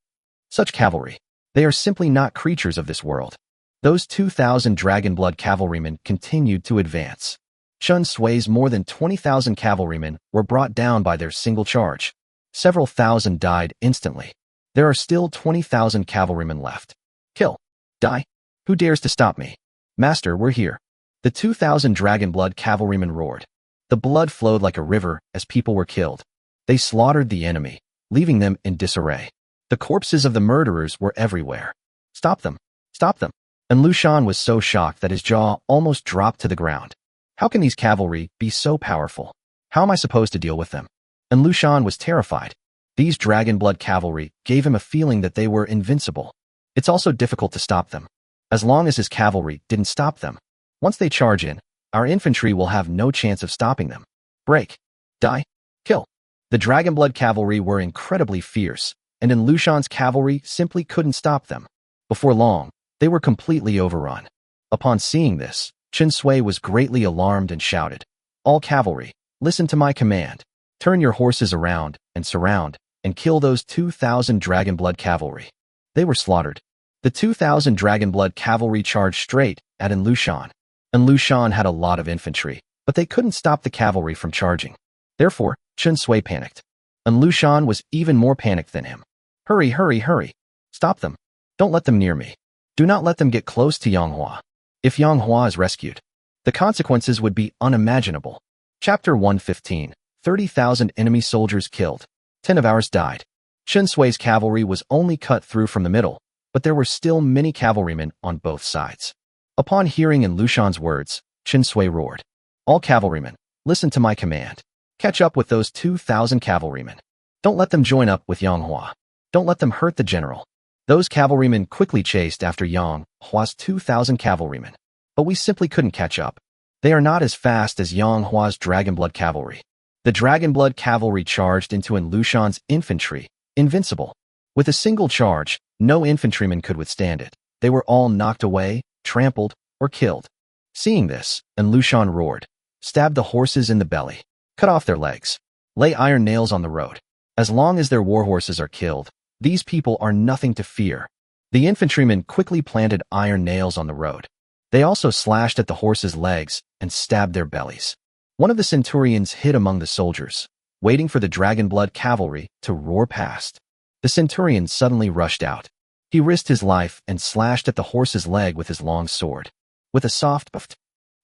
Such cavalry. They are simply not creatures of this world." Those 2,000 Dragonblood cavalrymen continued to advance. Chen Sui's more than 20,000 cavalrymen were brought down by their single charge. Several thousand died instantly. There are still 20,000 cavalrymen left. Kill. Die. Who dares to stop me? Master, we're here. The 2,000 Dragonblood cavalrymen roared. The blood flowed like a river as people were killed. They slaughtered the enemy, leaving them in disarray. The corpses of the murderers were everywhere. Stop them. Stop them. And Lushan was so shocked that his jaw almost dropped to the ground. How can these cavalry be so powerful? How am I supposed to deal with them? And Lushan was terrified. These Dragonblood cavalry gave him a feeling that they were invincible. It's also difficult to stop them. As long as his cavalry didn't stop them. Once they charge in, our infantry will have no chance of stopping them. Break. Die. Kill. The Dragonblood cavalry were incredibly fierce, and in Lushan's cavalry simply couldn't stop them. Before long, they were completely overrun. Upon seeing this, Chen Sui was greatly alarmed and shouted, "All cavalry, listen to my command. Turn your horses around and surround and kill those 2,000 Dragonblood cavalry." They were slaughtered. The 2,000 Dragonblood cavalry charged straight at Lushan. And Lushan had a lot of infantry, but they couldn't stop the cavalry from charging. Therefore, Chen Sui panicked. And Lushan was even more panicked than him. "Hurry, hurry, hurry. Stop them. Don't let them near me. Do not let them get close to Yang Hua. If Yang Hua is rescued, the consequences would be unimaginable." Chapter 115. 30,000 enemy soldiers killed. 10 of ours died. Chen Sui's cavalry was only cut through from the middle, but there were still many cavalrymen on both sides. Upon hearing in Lushan's words, Chen Sui roared, "All cavalrymen, listen to my command. Catch up with those 2,000 cavalrymen. Don't let them join up with Yang Hua. Don't let them hurt the general." Those cavalrymen quickly chased after Yang Hua's 2,000 cavalrymen. But we simply couldn't catch up. They are not as fast as Yang Hua's Dragonblood cavalry. The Dragonblood cavalry charged into Lushan's infantry, invincible. With a single charge, no infantryman could withstand it. They were all knocked away, trampled, or killed. Seeing this, Lushan roared, "Stab the horses in the belly. Cut off their legs. Lay iron nails on the road. As long as their war horses are killed, these people are nothing to fear." The infantrymen quickly planted iron nails on the road. They also slashed at the horses' legs and stabbed their bellies. One of the centurions hid among the soldiers, waiting for the Dragonblood cavalry to roar past. The centurion suddenly rushed out. He risked his life and slashed at the horse's leg with his long sword. With a soft buff.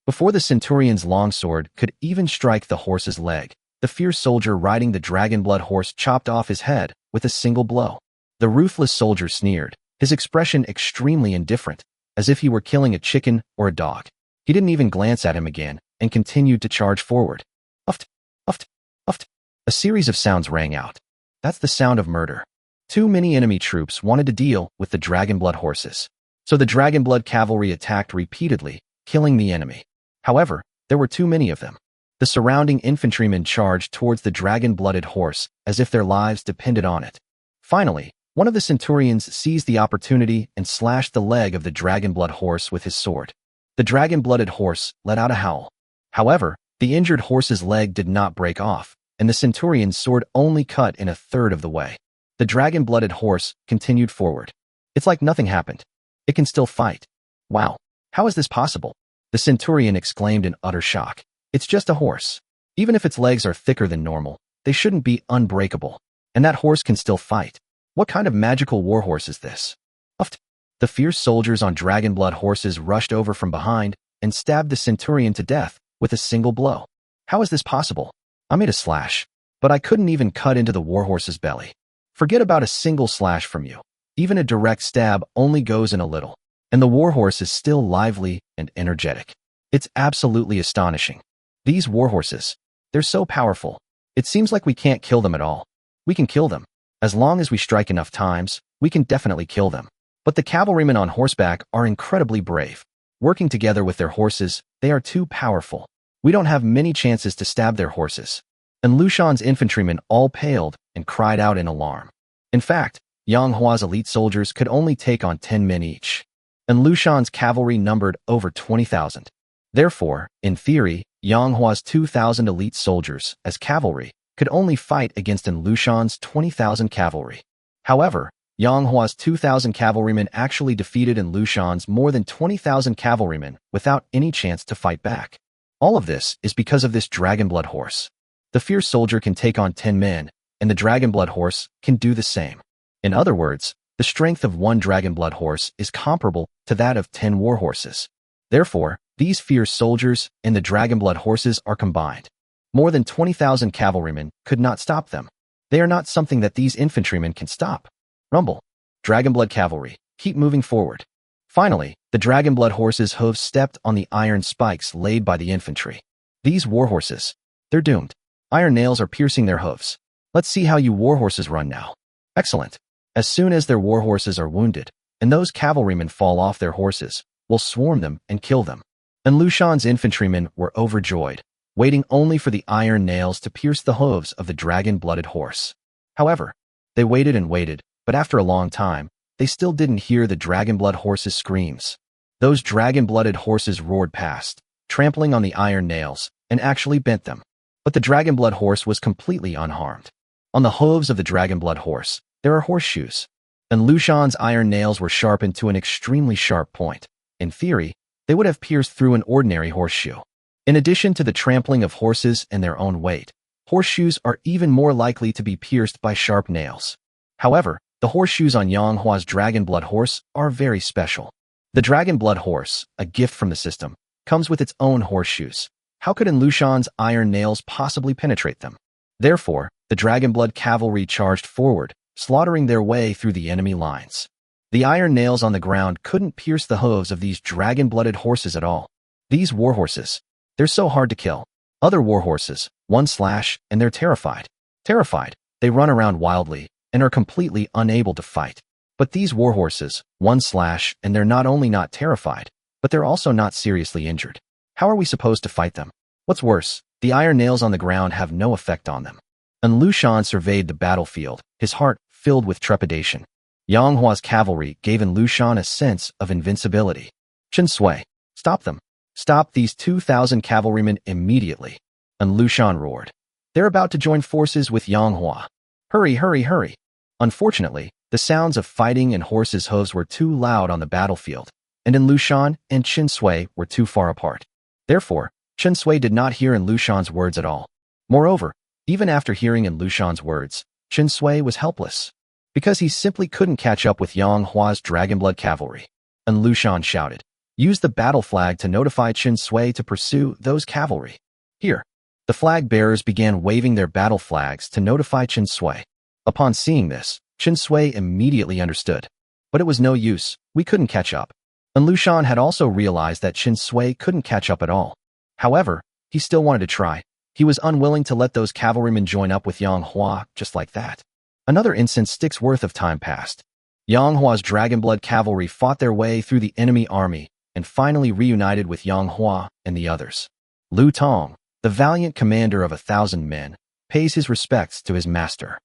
Before the centurion's long sword could even strike the horse's leg, the fierce soldier riding the Dragonblood horse chopped off his head with a single blow. The ruthless soldier sneered, his expression extremely indifferent, as if he were killing a chicken or a dog. He didn't even glance at him again and continued to charge forward. Uft, uft, uft. A series of sounds rang out. That's the sound of murder. Too many enemy troops wanted to deal with the Dragonblood horses. So the Dragonblood cavalry attacked repeatedly, killing the enemy. However, there were too many of them. The surrounding infantrymen charged towards the dragon-blooded horse as if their lives depended on it. Finally, One of the centurions seized the opportunity and slashed the leg of the dragon-blood horse with his sword. The dragon-blooded horse let out a howl. However, the injured horse's leg did not break off, and the centurion's sword only cut in a third of the way. The dragon-blooded horse continued forward. It's like nothing happened. It can still fight. Wow, how is this possible? The centurion exclaimed in utter shock. It's just a horse. Even if its legs are thicker than normal, they shouldn't be unbreakable. And that horse can still fight. What kind of magical warhorse is this? Uft. The fierce soldiers on dragon-blood horses rushed over from behind and stabbed the centurion to death with a single blow. How is this possible? I made a slash, but I couldn't even cut into the warhorse's belly. Forget about a single slash from you. Even a direct stab only goes in a little, and the warhorse is still lively and energetic. It's absolutely astonishing. These warhorses, they're so powerful. It seems like we can't kill them at all. We can kill them. As long as we strike enough times, we can definitely kill them. But the cavalrymen on horseback are incredibly brave. Working together with their horses, they are too powerful. We don't have many chances to stab their horses. And Lushan's infantrymen all paled and cried out in alarm. In fact, Yang Hua's elite soldiers could only take on 10 men each. And Lushan's cavalry numbered over 20,000. Therefore, in theory, Yang Hua's 2,000 elite soldiers, as cavalry, could only fight against Lushan's 20,000 cavalry. However, Yang Hua's 2,000 cavalrymen actually defeated Lushan's more than 20,000 cavalrymen without any chance to fight back. All of this is because of this dragon-blood horse. The fierce soldier can take on 10 men, and the dragon-blood horse can do the same. In other words, the strength of one dragon-blood horse is comparable to that of 10 war horses. Therefore, these fierce soldiers and the dragon-blood horses are combined. More than 20,000 cavalrymen could not stop them. They are not something that these infantrymen can stop. Rumble. Dragonblood cavalry, keep moving forward. Finally, the dragonblood horses' hooves stepped on the iron spikes laid by the infantry. These warhorses, they're doomed. Iron nails are piercing their hooves. Let's see how you warhorses run now. Excellent. As soon as their warhorses are wounded, and those cavalrymen fall off their horses, we'll swarm them and kill them. And Lushan's infantrymen were overjoyed, waiting only for the iron nails to pierce the hooves of the dragon-blooded horse. However, they waited and waited, but after a long time, they still didn't hear the dragon-blood horses' screams. Those dragon-blooded horses roared past, trampling on the iron nails, and actually bent them. But the dragon-blood horse was completely unharmed. On the hooves of the dragon-blood horse, there are horseshoes, and Lushan's iron nails were sharpened to an extremely sharp point. In theory, they would have pierced through an ordinary horseshoe. In addition to the trampling of horses and their own weight, horseshoes are even more likely to be pierced by sharp nails. However, the horseshoes on Yang Hua's dragon-blood horse are very special. The dragon-blood horse, a gift from the system, comes with its own horseshoes. How could Lushan's iron nails possibly penetrate them? Therefore, the dragon-blood cavalry charged forward, slaughtering their way through the enemy lines. The iron nails on the ground couldn't pierce the hooves of these dragon-blooded horses at all. These warhorses, they're so hard to kill. Other warhorses, one slash, and they're terrified. Terrified, they run around wildly and are completely unable to fight. But these warhorses, one slash, and they're not only not terrified, but they're also not seriously injured. How are we supposed to fight them? What's worse, the iron nails on the ground have no effect on them. And Lushan surveyed the battlefield, his heart filled with trepidation. Yang Hua's cavalry gave Lushan a sense of invincibility. Chen Sui, stop them. Stop these 2,000 cavalrymen immediately. And Lushan roared. They're about to join forces with Yang Hua. Hurry, hurry, hurry. Unfortunately, the sounds of fighting and horses' hooves were too loud on the battlefield, and Lushan and Chen Sui were too far apart. Therefore, Chen Sui did not hear Lushan's words at all. Moreover, even after hearing Lushan's words, Chen Sui was helpless, because he simply couldn't catch up with Yang Hua's dragonblood cavalry. And Lushan shouted, use the battle flag to notify Chen Sui to pursue those cavalry. Here, the flag bearers began waving their battle flags to notify Chen Sui. Upon seeing this, Chen Sui immediately understood. But it was no use, we couldn't catch up. And Lushan had also realized that Chen Sui couldn't catch up at all. However, he still wanted to try. He was unwilling to let those cavalrymen join up with Yang Hua just like that. Another instant's worth of time passed. Yang Hua's dragonblood cavalry fought their way through the enemy army and finally reunited with Yang Hua and the others. Lu Tong, the valiant commander of 1,000 men, pays his respects to his master.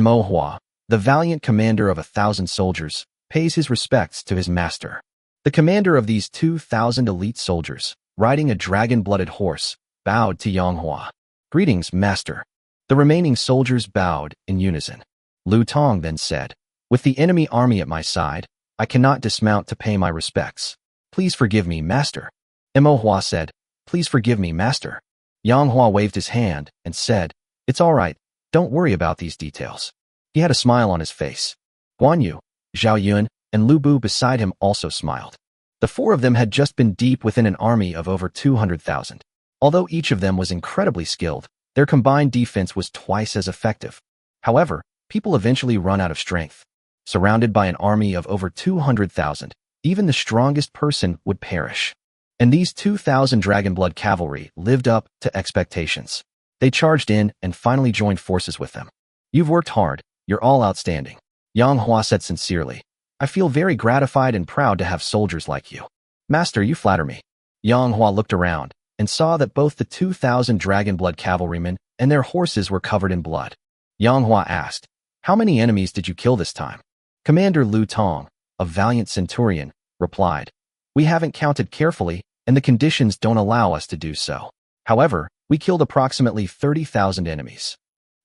Mo Hua, The valiant commander of 1,000 soldiers pays his respects to his master. The commander of these 2,000 elite soldiers, riding a dragon-blooded horse, bowed to Yang Hua. Greetings, master. The remaining soldiers bowed in unison. Lu Tong then said, with the enemy army at my side, I cannot dismount to pay my respects. Please forgive me, master. Empress Hua said, please forgive me, master. Yang Hua waved his hand and said, it's all right, don't worry about these details. He had a smile on his face. Guan Yu, Zhao Yun, and Lu Bu beside him also smiled. The four of them had just been deep within an army of over 200,000. Although each of them was incredibly skilled, their combined defense was twice as effective. However, people eventually run out of strength. Surrounded by an army of over 200,000, even the strongest person would perish. And these 2,000 Dragonblood cavalry lived up to expectations. They charged in and finally joined forces with them. You've worked hard, you're all outstanding. Yang Hua said sincerely. I feel very gratified and proud to have soldiers like you. Master, you flatter me. Yang Hua looked around and saw that both the 2,000 Dragonblood cavalrymen and their horses were covered in blood. Yang Hua asked, how many enemies did you kill this time? Commander Lu Tong, a valiant centurion, replied, we haven't counted carefully, and the conditions don't allow us to do so. However, we killed approximately 30,000 enemies.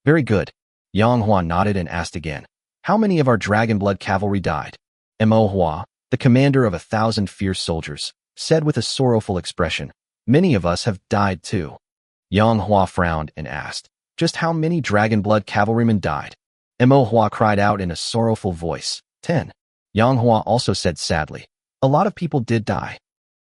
Very good. Yang Hua nodded and asked again, how many of our Dragonblood cavalry died? Empress Hua, the commander of 1,000 fierce soldiers, said with a sorrowful expression, many of us have died too. Yang Hua frowned and asked, just how many Dragonblood cavalrymen died? Empress Hua cried out in a sorrowful voice, 10. Yang Hua also said sadly, a lot of people did die.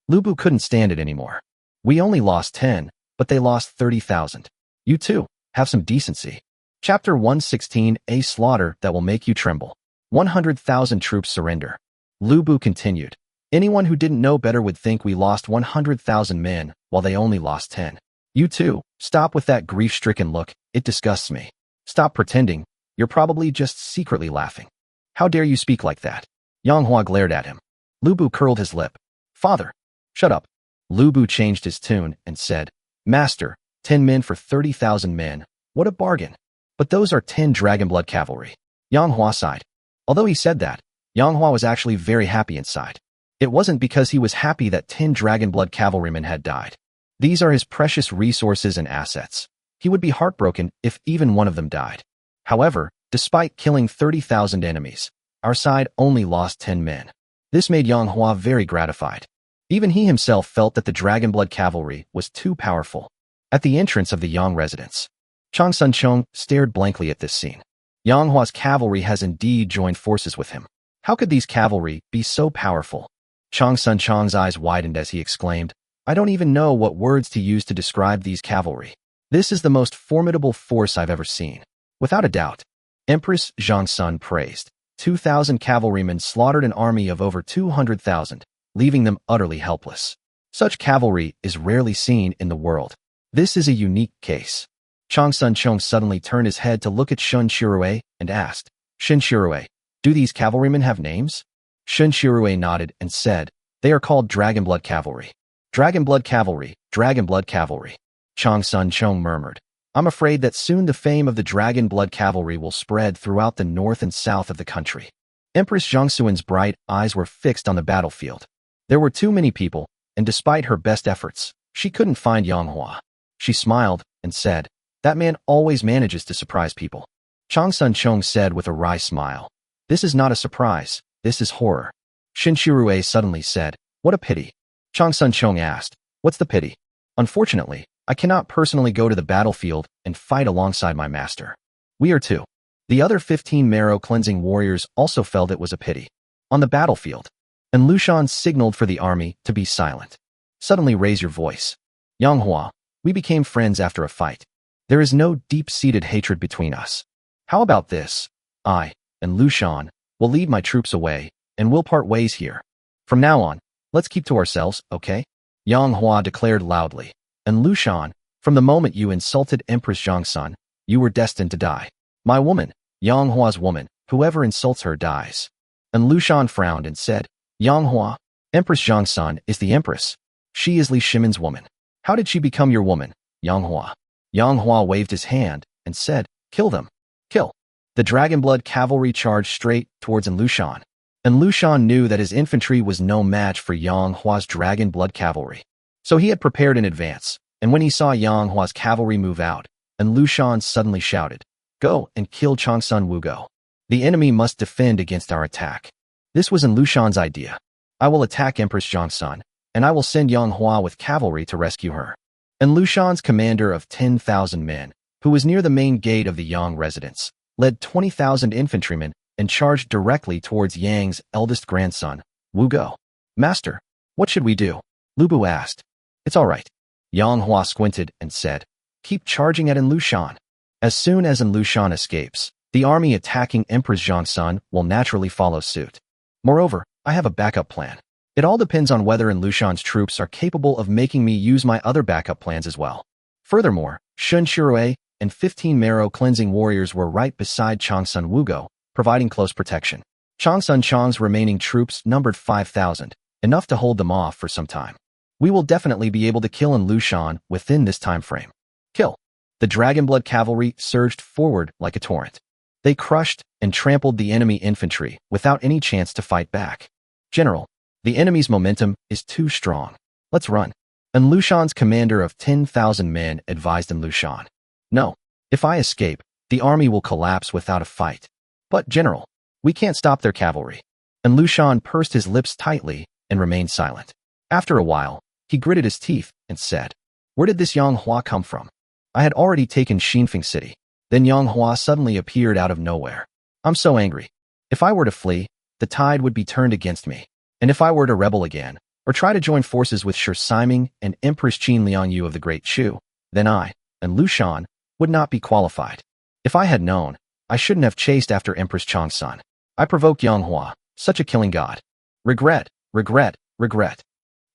Lu Bu couldn't stand it anymore. We only lost 10, but they lost 30,000. You too, have some decency. Chapter 116, a slaughter that will make you tremble. 100,000 troops surrender. Lu Bu continued. Anyone who didn't know better would think we lost 100,000 men, while they only lost 10. You too, stop with that grief-stricken look, it disgusts me. Stop pretending, you're probably just secretly laughing. How dare you speak like that? Yang Hua glared at him. Lu Bu curled his lip. Father, shut up. Lu Bu changed his tune and said, Master, 10 men for 30,000 men, what a bargain. But those are 10 Dragonblood cavalry. Yang Hua sighed. Although he said that, Yang Hua was actually very happy inside. It wasn't because he was happy that 10 Dragonblood cavalrymen had died. These are his precious resources and assets. He would be heartbroken if even one of them died. However, despite killing 30,000 enemies, our side only lost 10 men. This made Yang Hua very gratified. Even he himself felt that the Dragonblood cavalry was too powerful. At the entrance of the Yang residence, Chang Sun Chung stared blankly at this scene. Yang Hua's cavalry has indeed joined forces with him. How could these cavalry be so powerful? Chang Sun Chung's eyes widened as he exclaimed, I don't even know what words to use to describe these cavalry. This is the most formidable force I've ever seen. Without a doubt, Empress Zhang Sun praised. 2,000 cavalrymen slaughtered an army of over 200,000, leaving them utterly helpless. Such cavalry is rarely seen in the world. This is a unique case. Chang Sun Chung suddenly turned his head to look at Shun Shirue and asked, Shun Shirue, do these cavalrymen have names? Shun Shirue nodded and said, they are called Dragonblood cavalry. Dragonblood cavalry, Dragonblood cavalry. Chang Sun Chung murmured, I'm afraid that soon the fame of the Dragonblood cavalry will spread throughout the north and south of the country. Empress Zhang Suan's bright eyes were fixed on the battlefield. There were too many people, and despite her best efforts, she couldn't find Yang Hua. She smiled and said, that man always manages to surprise people. Chang Sun Chung said with a wry smile, this is not a surprise, this is horror. Shin Shirue suddenly said, what a pity. Chang Sun Chung asked, what's the pity? Unfortunately, I cannot personally go to the battlefield and fight alongside my master. We are two. The other 15 marrow-cleansing warriors also felt it was a pity. On the battlefield, and Lu Shan signaled for the army to be silent. Suddenly raise your voice. Yang Hua, we became friends after a fight. There is no deep-seated hatred between us. How about this? I, and Lu Shan, will lead my troops away, and we'll part ways here. From now on, let's keep to ourselves, okay? Yang Hua declared loudly. And Lu Shan, from the moment you insulted Empress Zhang Sun, you were destined to die. My woman, Yang Hua's woman, whoever insults her dies. And Lu Shan frowned and said, Yang Hua, Empress Zhang Sun is the Empress. She is Li Shimon's woman. How did she become your woman, Yang Hua? Yang Hua waved his hand and said, kill them. Kill. The Dragonblood cavalry charged straight towards Lushan. And Lushan knew that his infantry was no match for Yang Hua's Dragonblood cavalry. So he had prepared in advance, and when he saw Yang Hua's cavalry move out, and Lushan suddenly shouted, "Go and kill Changsun Wugo. The enemy must defend against our attack." This was in Lushan's idea. "I will attack Empress Changsun, and I will send Yang Hua with cavalry to rescue her." And Lushan's commander of 10,000 men, who was near the main gate of the Yang residence, led 20,000 infantrymen and charged directly towards Yang's eldest grandson, Wugo. "Master, what should we do?" Lubu asked. "It's all right." Yang Hua squinted and said, "Keep charging at Lushan. As soon as Lushan escapes, the army attacking Empress Changsun will naturally follow suit. Moreover, I have a backup plan. It all depends on whether Lushan's troops are capable of making me use my other backup plans as well." Furthermore, Shun Shirue and 15 marrow cleansing warriors were right beside Changsun Wugo, providing close protection. Changsun Chang's remaining troops numbered 5,000, enough to hold them off for some time. "We will definitely be able to kill Lushan within this time frame." Kill. The Dragonblood cavalry surged forward like a torrent. They crushed and trampled the enemy infantry without any chance to fight back. "General, the enemy's momentum is too strong. Let's run." And Lushan's commander of 10,000 men advised Lushan, "No, if I escape, the army will collapse without a fight." "But, General, we can't stop their cavalry." And Lushan pursed his lips tightly and remained silent. After a while, he gritted his teeth and said, "Where did this Yang Hua come from? I had already taken Xinfeng City. Then Yang Hua suddenly appeared out of nowhere. I'm so angry. If I were to flee, the tide would be turned against me. And if I were to rebel again, or try to join forces with Shi Siming and Empress Qin Liangyu of the Great Chu, then I, and Lushan, would not be qualified. If I had known, I shouldn't have chased after Empress Changsun. I provoked Yang Hua, such a killing god. Regret, regret, regret.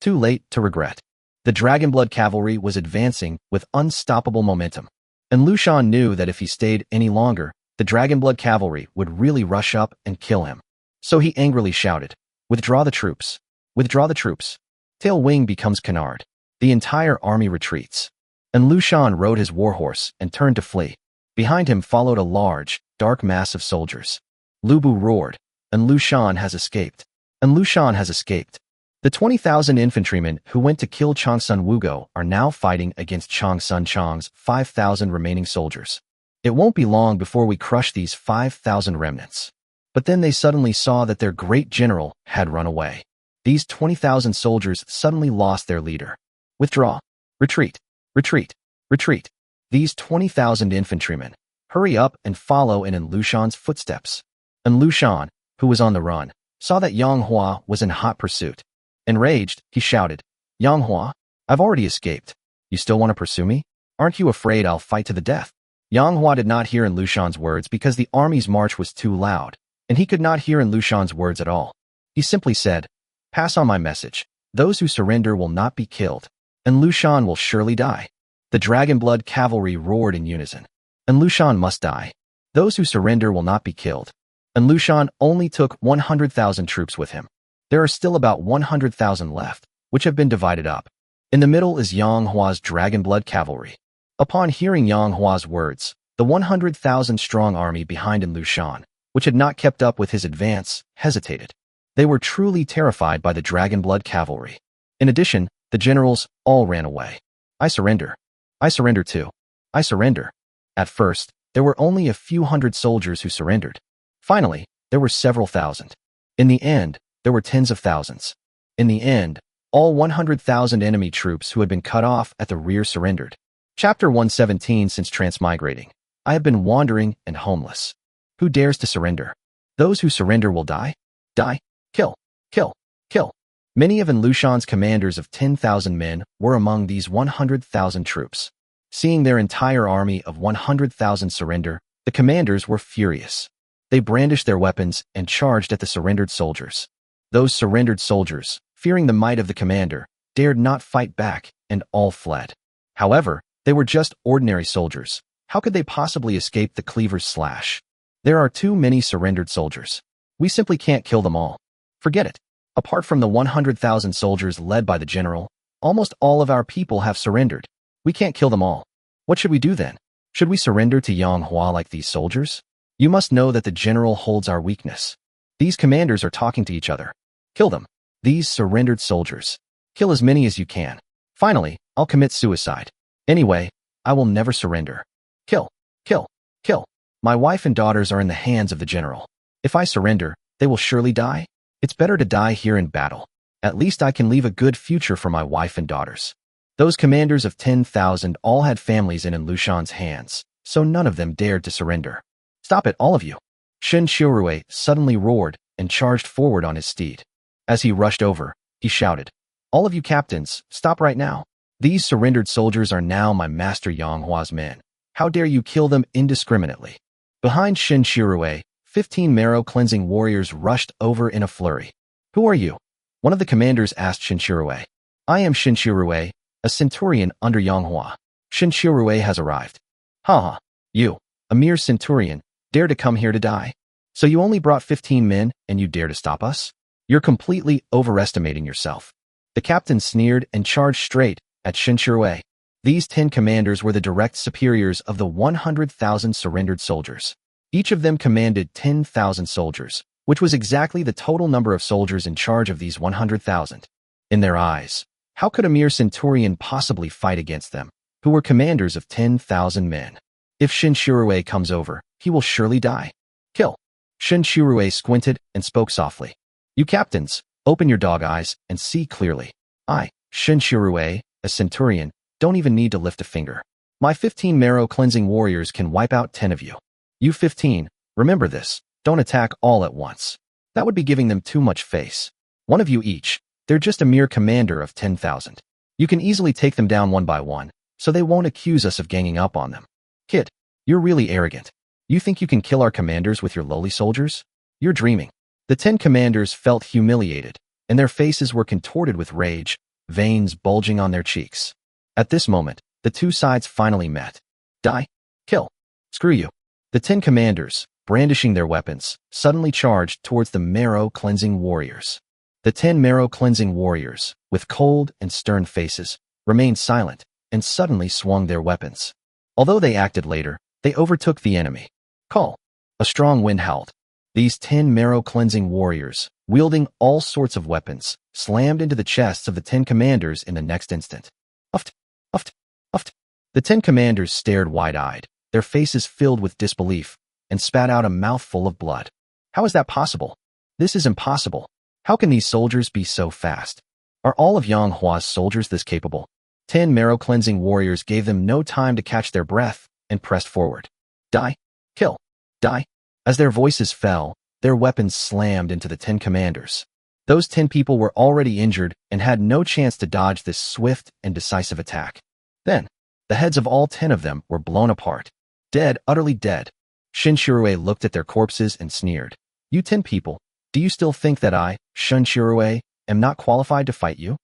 Too late to regret." The Dragonblood cavalry was advancing with unstoppable momentum. And Lushan knew that if he stayed any longer, the Dragonblood cavalry would really rush up and kill him. So he angrily shouted, "Withdraw the troops! Withdraw the troops!" Tail Wing becomes canard. The entire army retreats. And Lushan rode his warhorse and turned to flee. Behind him followed a large, dark mass of soldiers. Lubu roared, "And Lushan has escaped! And Lushan has escaped!" The 20,000 infantrymen who went to kill Changsun Wugo are now fighting against Changsun Chang's 5,000 remaining soldiers. It won't be long before we crush these 5,000 remnants. But then they suddenly saw that their great general had run away. These 20,000 soldiers suddenly lost their leader. "Withdraw! Retreat! Retreat! Retreat!" These 20,000 infantrymen, hurry up and follow in Lushan's footsteps. And Lushan, who was on the run, saw that Yang Hua was in hot pursuit. Enraged, he shouted, "Yang Hua, I've already escaped. You still want to pursue me? Aren't you afraid I'll fight to the death?" Yang Hua did not hear Lushan's words because the army's march was too loud, and he could not hear Lushan's words at all. He simply said, "Pass on my message. Those who surrender will not be killed, and Lushan will surely die." The Dragonblood cavalry roared in unison. "And Lushan must die. Those who surrender will not be killed." And Lushan only took 100,000 troops with him. There are still about 100,000 left, which have been divided up. In the middle is Yang Hua's Dragonblood cavalry. Upon hearing Yang Hua's words, the 100,000 strong army behind Lushan, which had not kept up with his advance, hesitated. They were truly terrified by the Dragonblood cavalry. In addition, the generals all ran away. "I surrender. I surrender too. I surrender." At first, there were only a few hundred soldiers who surrendered. Finally, there were several thousand. In the end, there were tens of thousands. In the end, all 100,000 enemy troops who had been cut off at the rear surrendered. Chapter 117. Since transmigrating, I have been wandering and homeless. Who dares to surrender? Those who surrender will die. Die. Kill. Kill. Kill. Many of Lushan's commanders of 10,000 men were among these 100,000 troops. Seeing their entire army of 100,000 surrender, the commanders were furious. They brandished their weapons and charged at the surrendered soldiers. Those surrendered soldiers, fearing the might of the commander, dared not fight back, and all fled. However, they were just ordinary soldiers. How could they possibly escape the cleaver's slash? There are too many surrendered soldiers. We simply can't kill them all. Forget it. Apart from the 100,000 soldiers led by the general, almost all of our people have surrendered. We can't kill them all. What should we do then? Should we surrender to Yang Hua like these soldiers? You must know that the general holds our weakness. These commanders are talking to each other. Kill them. These surrendered soldiers. Kill as many as you can. Finally, I'll commit suicide. Anyway, I will never surrender. Kill, kill, kill. My wife and daughters are in the hands of the general. If I surrender, they will surely die. It's better to die here in battle. At least I can leave a good future for my wife and daughters. Those commanders of 10,000 all had families in Lushan's hands, so none of them dared to surrender. Stop it, all of you. Shen Qiurui suddenly roared and charged forward on his steed. As he rushed over, he shouted, "All of you captains, stop right now. These surrendered soldiers are now my master Yang Hua's men. How dare you kill them indiscriminately?" Behind Shen Qiurui, 15 marrow-cleansing warriors rushed over in a flurry. "Who are you?" One of the commanders asked Shen Qiurui. "I am Shen Qiurui, a centurion under Yang Hua. Shen Qiurui has arrived." "Ha! You, a mere centurion, dare to come here to die? So you only brought 15 men and you dare to stop us? You're completely overestimating yourself." The captain sneered and charged straight at Shen Qiurui. These 10 commanders were the direct superiors of the 100,000 surrendered soldiers. Each of them commanded 10,000 soldiers, which was exactly the total number of soldiers in charge of these 100,000. In their eyes, how could a mere centurion possibly fight against them, who were commanders of 10,000 men? If Shen Qiurui comes over, he will surely die. Kill. Shen Qiurui squinted and spoke softly. "You captains, open your dog eyes and see clearly. I, Shen Qiurui, a centurion, don't even need to lift a finger. My 15 marrow-cleansing warriors can wipe out 10 of you. You 15, remember this, don't attack all at once. That would be giving them too much face. One of you each. They're just a mere commander of 10,000. You can easily take them down one by one, so they won't accuse us of ganging up on them. Kid, you're really arrogant. You think you can kill our commanders with your lowly soldiers? You're dreaming." The 10 commanders felt humiliated, and their faces were contorted with rage, veins bulging on their cheeks. At this moment, the two sides finally met. Die. Kill. Screw you. The 10 commanders, brandishing their weapons, suddenly charged towards the marrow-cleansing warriors. The 10 marrow-cleansing warriors, with cold and stern faces, remained silent and suddenly swung their weapons. Although they acted later, they overtook the enemy. Call. A strong wind howled. These 10 marrow-cleansing warriors, wielding all sorts of weapons, slammed into the chests of the 10 commanders in the next instant. Uft, uft, uft. The 10 commanders stared wide-eyed, their faces filled with disbelief, and spat out a mouthful of blood. How is that possible? This is impossible. How can these soldiers be so fast? Are all of Yang Hua's soldiers this capable? 10 marrow-cleansing warriors gave them no time to catch their breath and pressed forward. Die. Kill. Die. As their voices fell, their weapons slammed into the 10 commanders. Those 10 people were already injured and had no chance to dodge this swift and decisive attack. Then, the heads of all 10 of them were blown apart. Dead, utterly dead. Shen Qiurui looked at their corpses and sneered. "You 10 people, do you still think that I, Shen Qiurui, am not qualified to fight you?"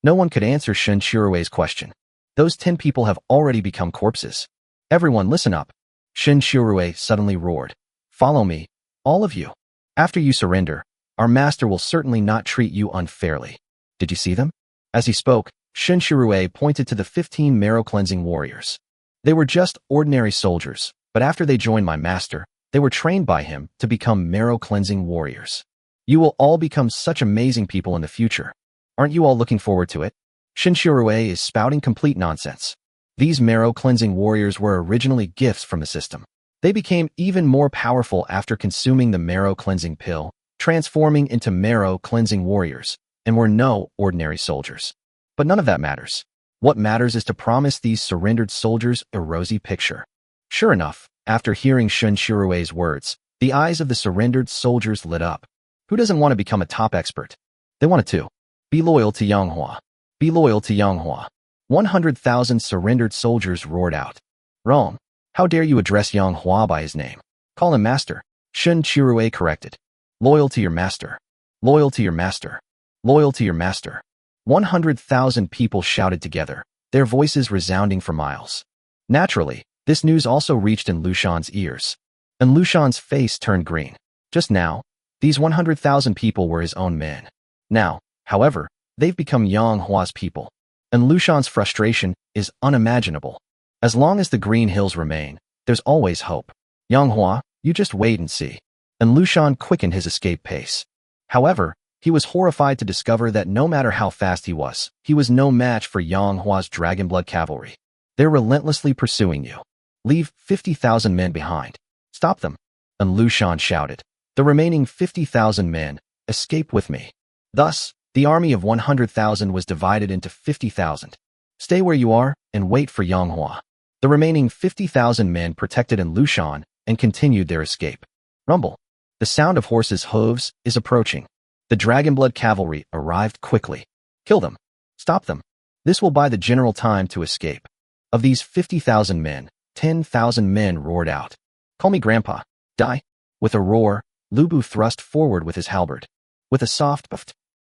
No one could answer Shen Qiurui's question. Those 10 people have already become corpses. "Everyone listen up." Shen Qiurui suddenly roared. "Follow me, all of you. After you surrender, our master will certainly not treat you unfairly. Did you see them?" As he spoke, Shen Qiurui pointed to the 15 marrow-cleansing warriors. They were just ordinary soldiers, but after they joined my master, they were trained by him to become marrow-cleansing warriors. You will all become such amazing people in the future. Aren't you all looking forward to it? Shen Qiurui is spouting complete nonsense. These marrow-cleansing warriors were originally gifts from the system. They became even more powerful after consuming the marrow-cleansing pill, transforming into marrow-cleansing warriors, and were no ordinary soldiers. But none of that matters. What matters is to promise these surrendered soldiers a rosy picture. Sure enough, after hearing Shen Qiurui's words, the eyes of the surrendered soldiers lit up. Who doesn't want to become a top expert? They wanted to. Be loyal to Yang Hua. Be loyal to Yang Hua. 100,000 surrendered soldiers roared out. Wrong. How dare you address Yang Hua by his name? Call him master. Shen Qiurui corrected. Loyal to your master. Loyal to your master. Loyal to your master. 100,000 people shouted together, their voices resounding for miles. Naturally, this news also reached in Lushan's ears. And Lushan's face turned green. Just now, these 100,000 people were his own men. Now, however, they've become Yang Hua's people. And Lushan's frustration is unimaginable. As long as the Green Hills remain, there's always hope. Yang Hua, You just wait and see. And Lushan quickened his escape pace. However, he was horrified to discover that no matter how fast he was no match for Yang Hua's Dragonblood cavalry. They're relentlessly pursuing you. Leave 50,000 men behind. Stop them. And Lushan shouted. The remaining 50,000 men, escape with me. Thus, the army of 100,000 was divided into 50,000. Stay where you are and wait for Yang Hua. The remaining 50,000 men protected in Lushan and continued their escape. Rumble. The sound of horses' hooves is approaching. The Dragonblood cavalry arrived quickly. Kill them. Stop them. This will buy the general time to escape. Of these 50,000 men, 10,000 men roared out. Call me Grandpa. Die. With a roar, Lu Bu thrust forward with his halberd. With a soft buff,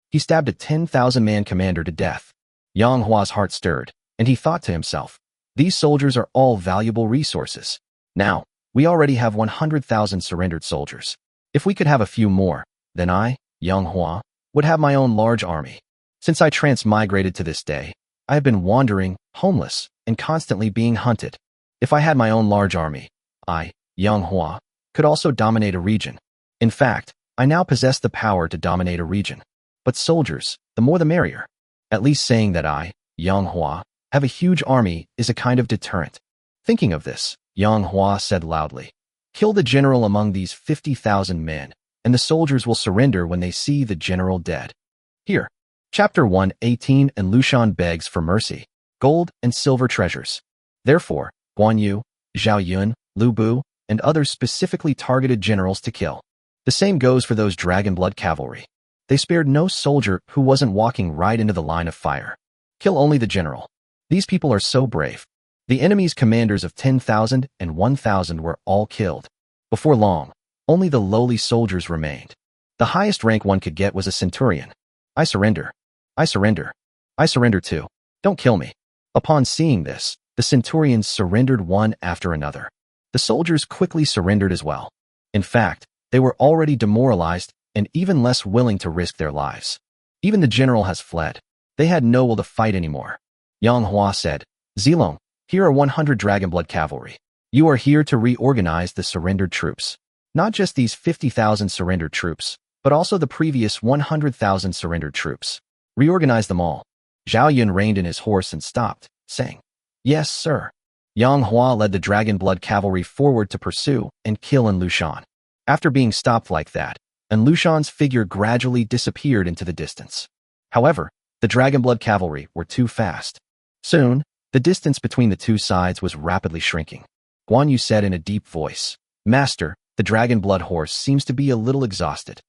he stabbed a 10,000-man commander to death. Yang Hua's heart stirred, and he thought to himself, these soldiers are all valuable resources. Now, we already have 100,000 surrendered soldiers. If we could have a few more, then I, Yang Hua, would have my own large army. Since I transmigrated to this day, I have been wandering, homeless, and constantly being hunted. If I had my own large army, I, Yang Hua, could also dominate a region. In fact, I now possess the power to dominate a region. But soldiers, the more the merrier. At least saying that I, Yang Hua, have a huge army is a kind of deterrent. Thinking of this, Yang Hua said loudly, kill the general among these 50,000 men, and the soldiers will surrender when they see the general dead. Here, Chapter 118 and Lushan begs for mercy, gold and silver treasures. Therefore, Guan Yu, Zhao Yun, Lu Bu, and others specifically targeted generals to kill. The same goes for those Dragonblood cavalry. They spared no soldier who wasn't walking right into the line of fire. Kill only the general. These people are so brave. The enemy's commanders of 10,000 and 1,000 were all killed. Before long, only the lowly soldiers remained. The highest rank one could get was a centurion. I surrender. I surrender. I surrender too. Don't kill me. Upon seeing this, the centurions surrendered one after another. The soldiers quickly surrendered as well. In fact, they were already demoralized and even less willing to risk their lives. Even the general has fled. They had no will to fight anymore. Yang Hua said, Zilong, here are 100 Dragonblood cavalry. You are here to reorganize the surrendered troops. Not just these 50,000 surrendered troops, but also the previous 100,000 surrendered troops. Reorganize them all. Zhao Yun reined in his horse and stopped, saying, Yes, sir. Yang Hua led the Dragonblood cavalry forward to pursue and kill in Lushan. After being stopped like that, and Lushan's figure gradually disappeared into the distance. However, the Dragonblood cavalry were too fast. Soon, the distance between the two sides was rapidly shrinking. Guan Yu said in a deep voice, Master, the Dragonblood horse seems to be a little exhausted.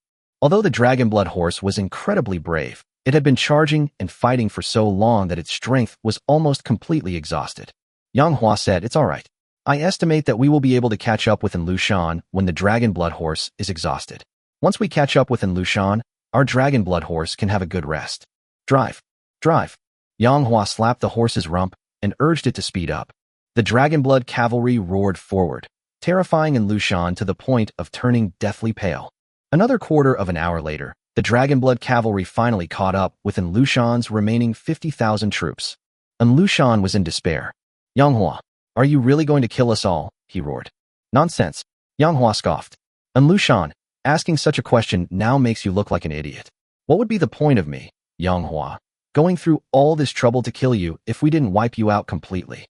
Although the Dragonblood horse was incredibly brave, it had been charging and fighting for so long that its strength was almost completely exhausted. Yang Hua said, It's all right. I estimate that we will be able to catch up with Lushan when the Dragonblood horse is exhausted. Once we catch up with Lushan, our Dragonblood horse can have a good rest. Drive. Drive. Yang Hua slapped the horse's rump and urged it to speed up. The Dragonblood cavalry roared forward, terrifying Lushan to the point of turning deathly pale. Another quarter of an hour later, the Dragonblood cavalry finally caught up with Lushan's remaining 50,000 troops. Lushan was in despair. Yang Hua, are you really going to kill us all? He roared. Nonsense. Yang Hua scoffed. Lushan, asking such a question now makes you look like an idiot. What would be the point of me, Yang Hua, going through all this trouble to kill you if we didn't wipe you out completely?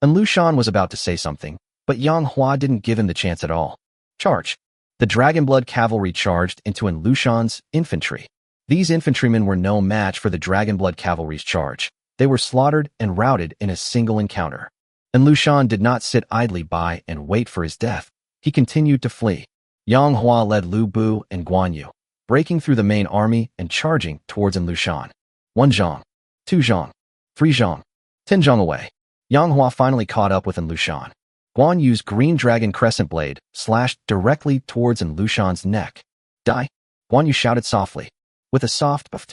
Lushan was about to say something, but Yang Hua didn't give him the chance at all. Charge. The Dragonblood cavalry charged into Lushan's infantry. These infantrymen were no match for the Dragonblood cavalry's charge. They were slaughtered and routed in a single encounter. Lushan did not sit idly by and wait for his death. He continued to flee. Yang Hua led Lu Bu and Guan Yu, breaking through the main army and charging towards Lushan. 1 zhang, 2 zhang, 3 zhang, 10 zhang away. Yang Hua finally caught up with Lushan. Guan Yu's green dragon crescent blade slashed directly towards Lushan's neck. Die! Guan Yu shouted softly. With a soft buff.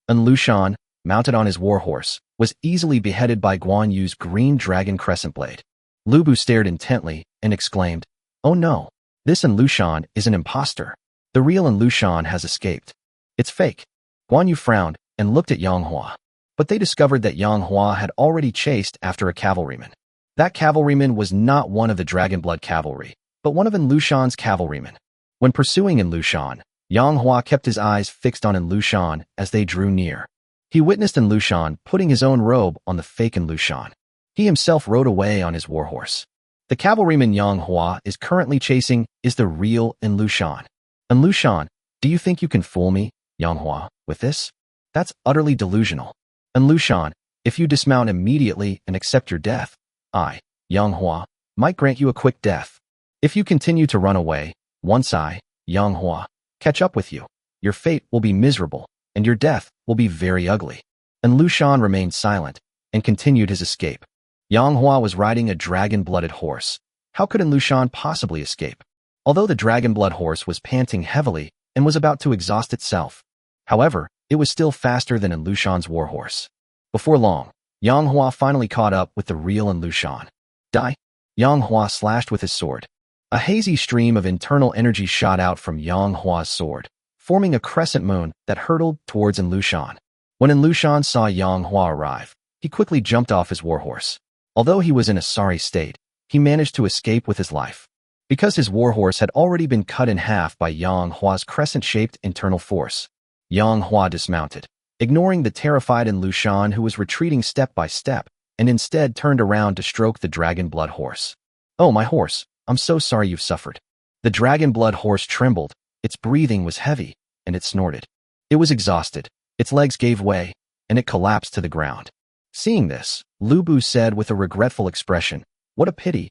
Lushan, mounted on his warhorse, was easily beheaded by Guan Yu's green dragon crescent blade. Lu Bu stared intently and exclaimed, Oh no, this Lushan is an imposter. The real Lushan has escaped. It's fake. Guan Yu frowned and looked at Yang Hua. But they discovered that Yang Hua had already chased after a cavalryman. That cavalryman was not one of the Dragonblood cavalry, but one of Lushan's cavalrymen. When pursuing Lushan, Yang Hua kept his eyes fixed on Lushan as they drew near. He witnessed Lushan putting his own robe on the fake Lushan. He himself rode away on his warhorse. The cavalryman Yang Hua is currently chasing is the real Lushan. Lushan, do you think you can fool me, Yang Hua, with this? That's utterly delusional. Lushan, if you dismount immediately and accept your death, I, Yang Hua, might grant you a quick death. If you continue to run away, once I, Yang Hua, catch up with you, your fate will be miserable, and your death will be very ugly. Lushan remained silent and continued his escape. Yang Hua was riding a dragon-blooded horse. How could Lushan possibly escape? Although the dragon-blood horse was panting heavily and was about to exhaust itself. However, it was still faster than Lushan's warhorse. Before long, Yang Hua finally caught up with the real Lushan. Die! Yang Hua slashed with his sword. A hazy stream of internal energy shot out from Yang Hua's sword, forming a crescent moon that hurtled towards Lushan. When Lushan saw Yang Hua arrive, he quickly jumped off his warhorse. Although he was in a sorry state, he managed to escape with his life. Because his warhorse had already been cut in half by Yang Hua's crescent-shaped internal force, Yang Hua dismounted, ignoring the terrified Lushan who was retreating step by step, and instead turned around to stroke the dragon-blood horse. Oh, my horse, I'm so sorry you've suffered. The dragon-blood horse trembled, its breathing was heavy, and it snorted. It was exhausted, its legs gave way, and it collapsed to the ground. Seeing this, Lu Bu said with a regretful expression, what a pity,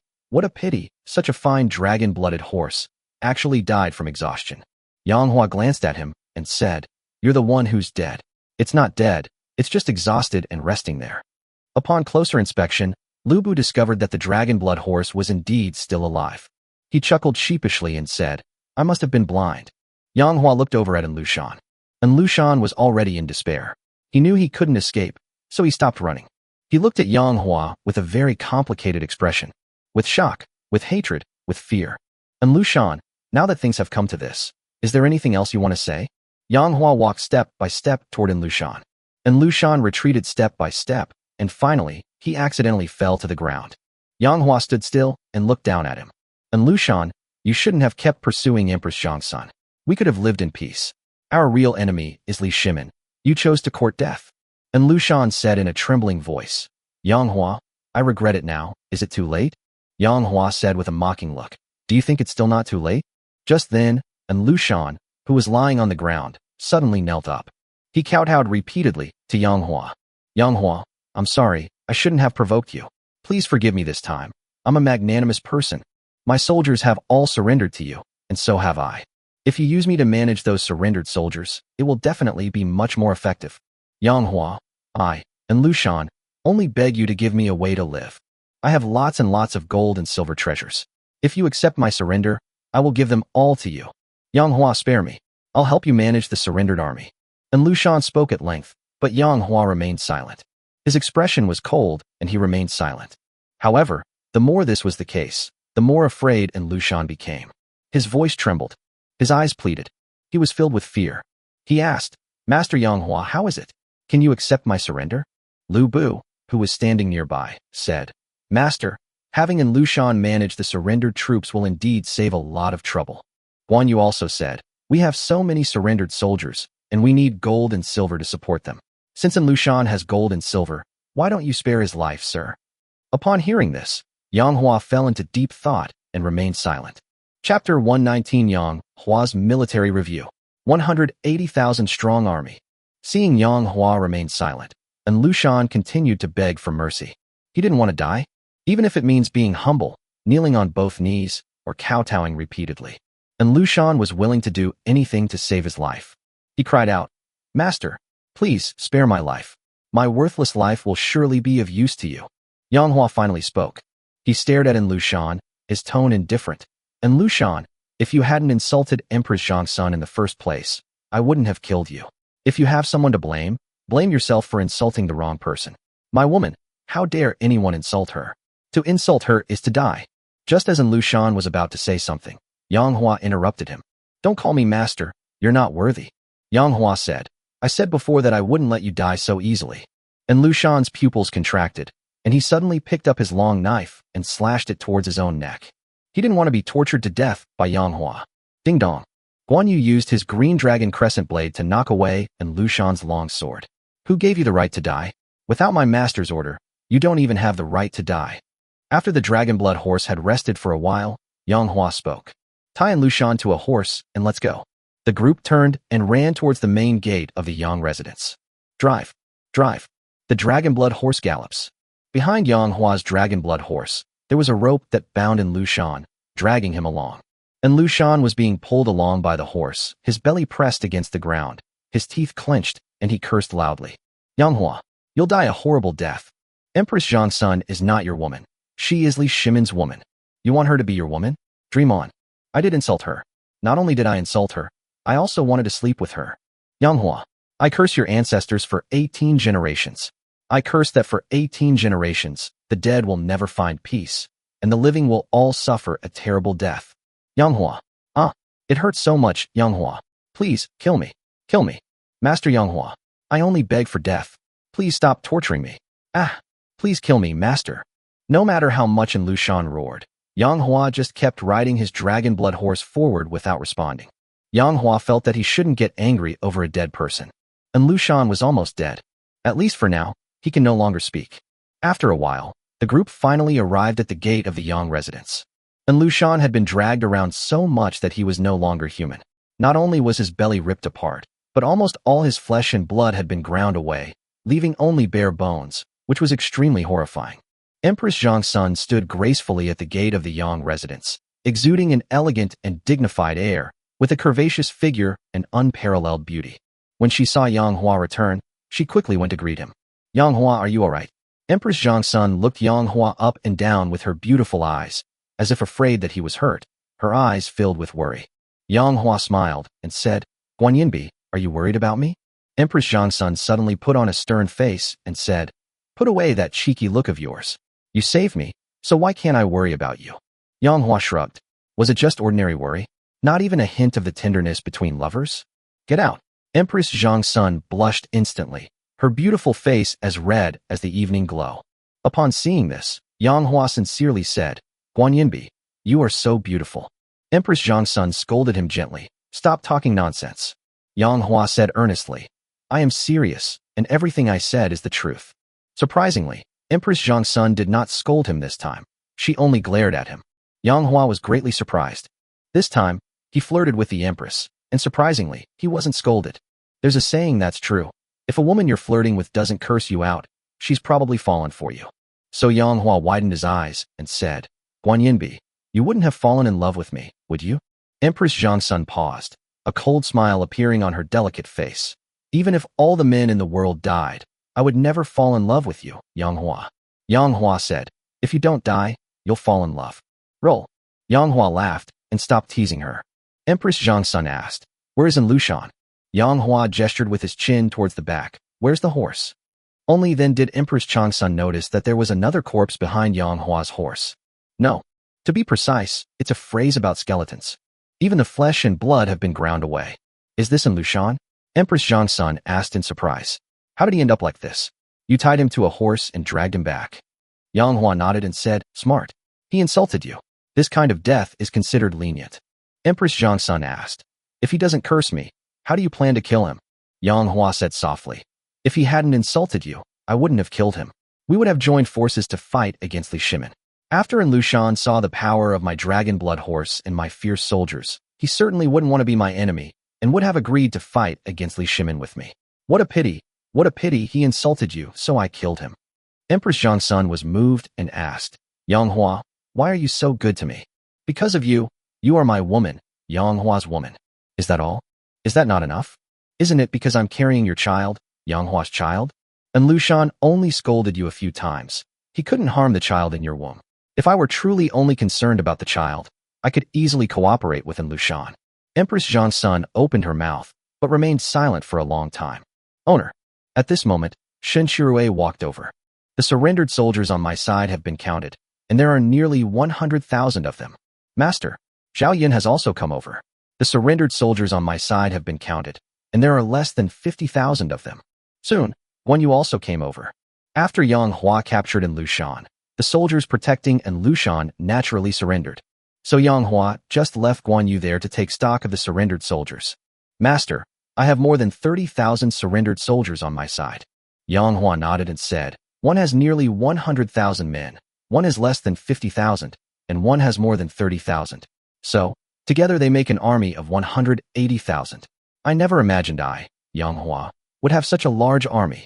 such a fine dragon-blooded horse actually died from exhaustion. Yang Hua glanced at him and said, you're the one who's dead. It's not dead, it's just exhausted and resting there. Upon closer inspection, Lu Bu discovered that the dragon-blood horse was indeed still alive. He chuckled sheepishly and said, I must have been blind. Yang Hua looked over at Lushan. Lushan was already in despair. He knew he couldn't escape, so he stopped running. He looked at Yang Hua with a very complicated expression. With shock, with hatred, with fear. Lushan, now that things have come to this, is there anything else you want to say? Yang Hua walked step by step toward Lushan. Lushan retreated step by step, and finally, he accidentally fell to the ground. Yang Hua stood still and looked down at him. Lushan, you shouldn't have kept pursuing Empress Zhangsun. We could have lived in peace. Our real enemy is Li Shimin. You chose to court death. Lushan said in a trembling voice, Yang Hua, I regret it now. Is it too late? Yang Hua said with a mocking look, do you think it's still not too late? Just then, Lushan, who was lying on the ground, suddenly knelt up. He kowtowed repeatedly to Yang Hua. Yang Hua, I'm sorry, I shouldn't have provoked you. Please forgive me this time. I'm a magnanimous person. My soldiers have all surrendered to you, and so have I. If you use me to manage those surrendered soldiers, it will definitely be much more effective. Yang Hua, I, Lushan, only beg you to give me a way to live. I have lots and lots of gold and silver treasures. If you accept my surrender, I will give them all to you. Yang Hua, spare me. I'll help you manage the surrendered army. Lushan spoke at length, but Yang Hua remained silent. His expression was cold, and he remained silent. However, the more this was the case, the more afraid Lushan became. His voice trembled. His eyes pleaded. He was filled with fear. He asked, Master Yang Hua, how is it? Can you accept my surrender? Lu Bu, who was standing nearby, said, Master, having Lushan manage the surrendered troops will indeed save a lot of trouble. Guan Yu also said, we have so many surrendered soldiers, and we need gold and silver to support them. Since Lushan has gold and silver, why don't you spare his life, sir? Upon hearing this, Yang Hua fell into deep thought and remained silent. Chapter 119 Yang Hua's Military Review. 180,000 strong army. Seeing Yang Hua remain silent, Lushan continued to beg for mercy. He didn't want to die, even if it means being humble, kneeling on both knees, or kowtowing repeatedly. Lushan was willing to do anything to save his life. He cried out, Master, please spare my life. My worthless life will surely be of use to you. Yang Hua finally spoke. He stared at Lushan, his tone indifferent. Lushan, if you hadn't insulted Empress Zhangsun in the first place, I wouldn't have killed you. If you have someone to blame, blame yourself for insulting the wrong person. My woman, how dare anyone insult her? To insult her is to die. Just as Lushan was about to say something, Yang Hua interrupted him. Don't call me master, you're not worthy. Yang Hua said, I said before that I wouldn't let you die so easily. Lushan's pupils contracted, and he suddenly picked up his long knife and slashed it towards his own neck. He didn't want to be tortured to death by Yang Hua. Ding dong. Guan Yu used his green dragon crescent blade to knock away and Lu Shan's long sword. Who gave you the right to die? Without my master's order, you don't even have the right to die. After the dragon blood horse had rested for a while, Yang Hua spoke. Tie and Lu Shan to a horse and let's go. The group turned and ran towards the main gate of the Yang residence. Drive. Drive. The dragon blood horse gallops. Behind Yang Hua's dragon blood horse, there was a rope that bound in Lu Shan, dragging him along. And Lu Shan was being pulled along by the horse, his belly pressed against the ground, his teeth clenched, and he cursed loudly. Yang Hua, you'll die a horrible death. Empress Zhang's son is not your woman. She is Li Shimin's woman. You want her to be your woman? Dream on. I did insult her. Not only did I insult her, I also wanted to sleep with her. Yang Hua, I curse your ancestors for 18 generations. I curse that for 18 generations, the dead will never find peace, and the living will all suffer a terrible death. Yang Hua, it hurts so much, Yang Hua. Please, kill me. Kill me. Master Yang Hua, I only beg for death. Please stop torturing me. Please kill me, master. No matter how much Lu Shan roared, Yang Hua just kept riding his dragon blood horse forward without responding. Yang Hua felt that he shouldn't get angry over a dead person. And Lu Shan was almost dead. At least for now, he can no longer speak. After a while, the group finally arrived at the gate of the Yang residence. And Lu Shan had been dragged around so much that he was no longer human. Not only was his belly ripped apart, but almost all his flesh and blood had been ground away, leaving only bare bones, which was extremely horrifying. Empress Zhang's son stood gracefully at the gate of the Yang residence, exuding an elegant and dignified air, with a curvaceous figure and unparalleled beauty. When she saw Yang Hua return, she quickly went to greet him. Yang Hua, are you all right? Empress Zhang's son looked Yang Hua up and down with her beautiful eyes, as if afraid that he was hurt, her eyes filled with worry. Yang Hua smiled and said, Guan Yinbi, are you worried about me? Empress Zhang's son suddenly put on a stern face and said, put away that cheeky look of yours. You saved me, so why can't I worry about you? Yang Hua shrugged. Was it just ordinary worry? Not even a hint of the tenderness between lovers? Get out. Empress Zhang's son blushed instantly, her beautiful face as red as the evening glow. Upon seeing this, Yang Hua sincerely said, Guan Yinbi, you are so beautiful. Empress Zhang's son scolded him gently. Stop talking nonsense. Yang Hua said earnestly, I am serious, and everything I said is the truth. Surprisingly, Empress Zhang's son did not scold him this time. She only glared at him. Yang Hua was greatly surprised. This time, he flirted with the Empress, and surprisingly, he wasn't scolded. There's a saying that's true. If a woman you're flirting with doesn't curse you out, she's probably fallen for you. So Yang Hua widened his eyes and said, Guan Yinbi, you wouldn't have fallen in love with me, would you? Empress Zhang's son paused, a cold smile appearing on her delicate face. Even if all the men in the world died, I would never fall in love with you, Yang Hua. Yang Hua said, if you don't die, you'll fall in love. Roll. Yang Hua laughed and stopped teasing her. Empress Zhang's son asked, where is Lu Shan? Yang Hua gestured with his chin towards the back. Where's the horse? Only then did Empress Chang's son notice that there was another corpse behind Yang Hua's horse. No. To be precise, it's a phrase about skeletons. Even the flesh and blood have been ground away. Is this Lu Shan? Empress Zhang's son asked in surprise. How did he end up like this? You tied him to a horse and dragged him back. Yang Hua nodded and said, smart. He insulted you. This kind of death is considered lenient. Empress Zhang's son asked, if he doesn't curse me, how do you plan to kill him? Yang Hua said softly, if he hadn't insulted you, I wouldn't have killed him. We would have joined forces to fight against Li Shimin. After Lu Shan saw the power of my dragon blood horse and my fierce soldiers, he certainly wouldn't want to be my enemy and would have agreed to fight against Li Shimin with me. What a pity he insulted you, so I killed him. Empress Zhang's son was moved and asked, Yang Hua, why are you so good to me? Because of you, you are my woman, Yang Hua's woman. Is that all? Is that not enough? Isn't it because I'm carrying your child, Yang Hua's child? And Lu Shan only scolded you a few times. He couldn't harm the child in your womb. If I were truly only concerned about the child, I could easily cooperate with Lu Shan. Empress Zhang's son opened her mouth, but remained silent for a long time. Owner. At this moment, Shen Shirue walked over. The surrendered soldiers on my side have been counted, and there are nearly 100,000 of them. Master, Zhao Yin has also come over. The surrendered soldiers on my side have been counted, and there are less than 50,000 of them. Soon, Guan Yu also came over. After Yang Hua captured Lu Shan, the soldiers protecting Lu Shan naturally surrendered. So Yang Hua just left Guan Yu there to take stock of the surrendered soldiers. Master, I have more than 30,000 surrendered soldiers on my side. Yang Hua nodded and said, one has nearly 100,000 men, one has less than 50,000, and one has more than 30,000. So, together they make an army of 180,000. I never imagined I, Yang Hua, would have such a large army.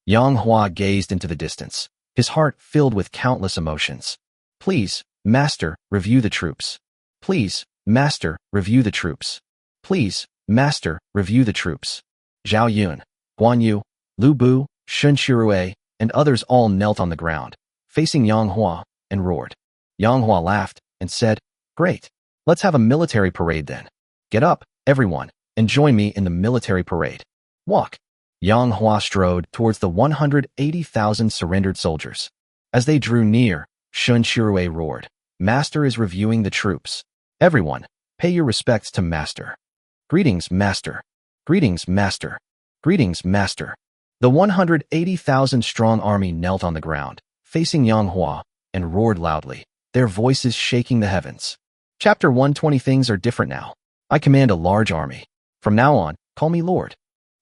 Yang Hua gazed into the distance, his heart filled with countless emotions. Please, Master, review the troops. Please, Master, review the troops. Please, Master, review the troops. Zhao Yun, Guan Yu, Lu Bu, Shun Shirue, and others all knelt on the ground, facing Yang Hua, and roared. Yang Hua laughed and said, Great. Let's have a military parade then. Get up, everyone, and join me in the military parade. Walk. Yang Hua strode towards the 180,000 surrendered soldiers. As they drew near, Shun Shirue roared, Master is reviewing the troops. Everyone, pay your respects to Master. Greetings, Master. Greetings, Master. Greetings, Master. The 180,000-strong army knelt on the ground, facing Yang Hua, and roared loudly, their voices shaking the heavens. Chapter 120. Things are different now. I command a large army. From now on, call me Lord.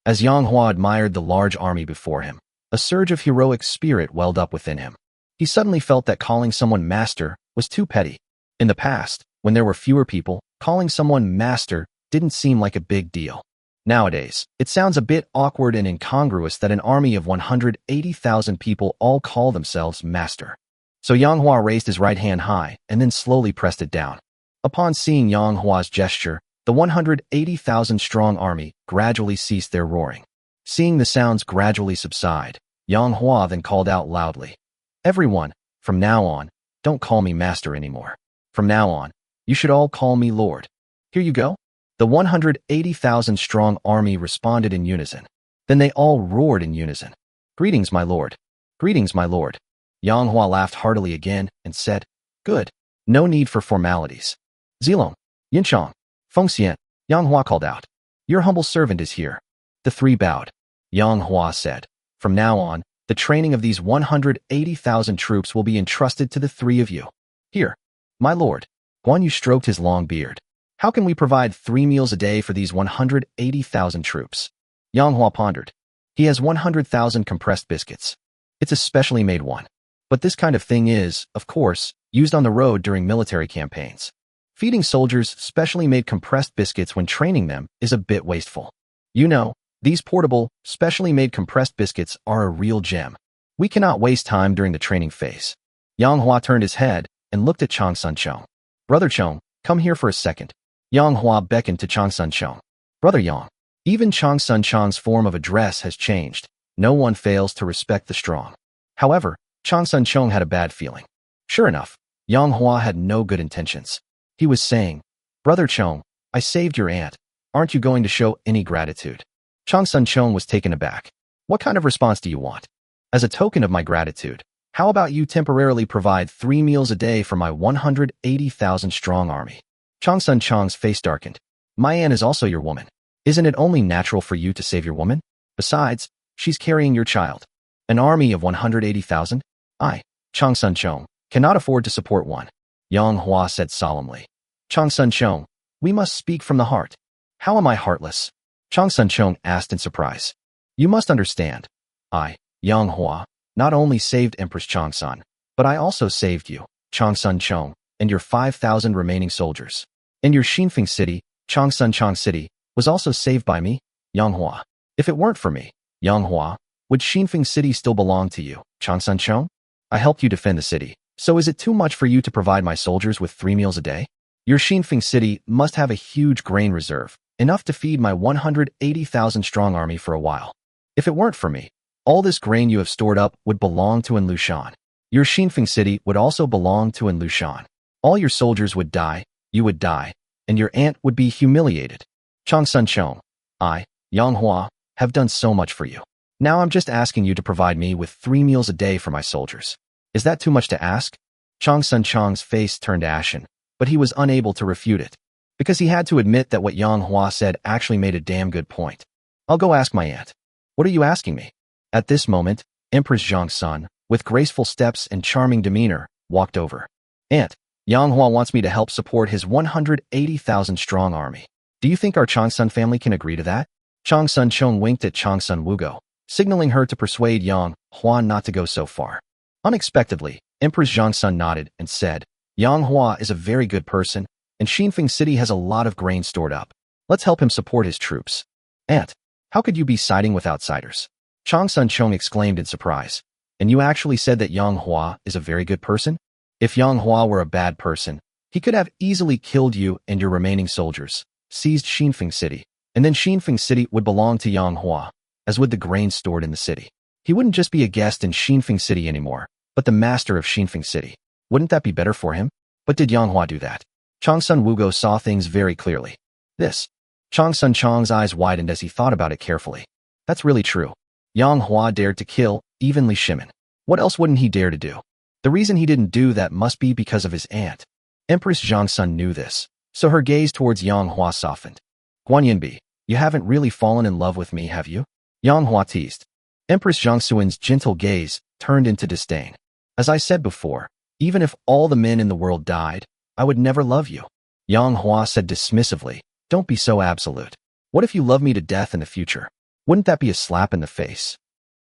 As Yang Hua admired the large army before him, a surge of heroic spirit welled up within him. He suddenly felt that calling someone master was too petty. In the past, when there were fewer people, calling someone master didn't seem like a big deal. Nowadays, it sounds a bit awkward and incongruous that an army of 180,000 people all call themselves master. So Yang Hua raised his right hand high and then slowly pressed it down. Upon seeing Yang Hua's gesture, the 180,000-strong army gradually ceased their roaring. Seeing the sounds gradually subside, Yang Hua then called out loudly, Everyone, from now on, don't call me master anymore. From now on, you should all call me Lord. Here you go. The 180,000-strong army responded in unison. Then they all roared in unison. Greetings, my lord. Greetings, my lord. Yang Hua laughed heartily again and said, Good. No need for formalities. Zilong, Yinchang, Fengxian, Yang Hua called out. Your humble servant is here. The three bowed. Yang Hua said, From now on, the training of these 180,000 troops will be entrusted to the three of you. Here, my lord. Guan Yu stroked his long beard. How can we provide 3 meals a day for these 180,000 troops? Yang Hua pondered. He has 100,000 compressed biscuits. It's a specially made one. But this kind of thing is, of course, used on the road during military campaigns. Feeding soldiers specially made compressed biscuits when training them is a bit wasteful. You know, these portable, specially made compressed biscuits are a real gem. We cannot waste time during the training phase. Yang Hua turned his head and looked at Chang Sun Chong. Brother Chong, come here for a second. Yang Hua beckoned to Chang Sun Chong. Brother Yang. Even Chang Sun Chong's form of address has changed. No one fails to respect the strong. However, Chang Sun Chong had a bad feeling. Sure enough, Yang Hua had no good intentions. He was saying, Brother Chong, I saved your aunt. Aren't you going to show any gratitude? Chang Sun Chong was taken aback. What kind of response do you want? As a token of my gratitude, how about you temporarily provide 3 meals a day for my 180,000-strong army? Chang Sun Chong's face darkened. My aunt is also your woman. Isn't it only natural for you to save your woman? Besides, she's carrying your child. An army of 180,000? I, Chang Sun Chong, cannot afford to support one. Yang Hua said solemnly. Chang Sun Chong, we must speak from the heart. How am I heartless? Chang Sun Chong asked in surprise. You must understand. I, Yang Hua, not only saved Empress Chang Sun, but I also saved you, Chang Sun Chong, and your 5,000 remaining soldiers. And your Xinfeng city, Chang Sun Chong city, was also saved by me, Yang Hua. If it weren't for me, Yang Hua, would Xinfeng city still belong to you, Chang Sun Chong? I helped you defend the city. So is it too much for you to provide my soldiers with 3 meals a day? Your Xinfeng city must have a huge grain reserve, enough to feed my 180,000-strong army for a while. If it weren't for me, all this grain you have stored up would belong to Lushan. Your Xinfeng city would also belong to Lushan. All your soldiers would die, you would die, and your aunt would be humiliated. Chang Sun Chong, I, Yang Hua, have done so much for you. Now I'm just asking you to provide me with 3 meals a day for my soldiers. Is that too much to ask? Chang Sun Chong's face turned ashen, but he was unable to refute it, because he had to admit that what Yang Hua said actually made a damn good point. I'll go ask my aunt. What are you asking me? At this moment, Empress Zhang Sun, with graceful steps and charming demeanor, walked over. Aunt, Yang Hua wants me to help support his 180,000-strong army. Do you think our Changsun family can agree to that? Changsun Chong winked at Changsun Wugo, signaling her to persuade Yang Hua not to go so far. Unexpectedly, Empress Zhangsun nodded and said, Yang Hua is a very good person, and Xinfeng City has a lot of grain stored up. Let's help him support his troops. Aunt, how could you be siding with outsiders? Changsun Chong exclaimed in surprise. And you actually said that Yang Hua is a very good person? If Yang Hua were a bad person, he could have easily killed you and your remaining soldiers, seized Xinfeng City, and then Xinfeng City would belong to Yang Hua, as would the grain stored in the city. He wouldn't just be a guest in Xinfeng City anymore, but the master of Xinfeng City. Wouldn't that be better for him? But did Yang Hua do that? Changsun Wugo saw things very clearly. Changsun Chong's eyes widened as he thought about it carefully. That's really true. Yang Hua dared to kill even Li Shimin. What else wouldn't he dare to do? The reason he didn't do that must be because of his aunt. Empress Zhangsun knew this, so her gaze towards Yang Hua softened. Guanyinbi, you haven't really fallen in love with me, have you? Yang Hua teased. Empress Zhangsun's gentle gaze turned into disdain. As I said before, even if all the men in the world died, I would never love you. Yang Hua said dismissively, don't be so absolute. What if you love me to death in the future? Wouldn't that be a slap in the face?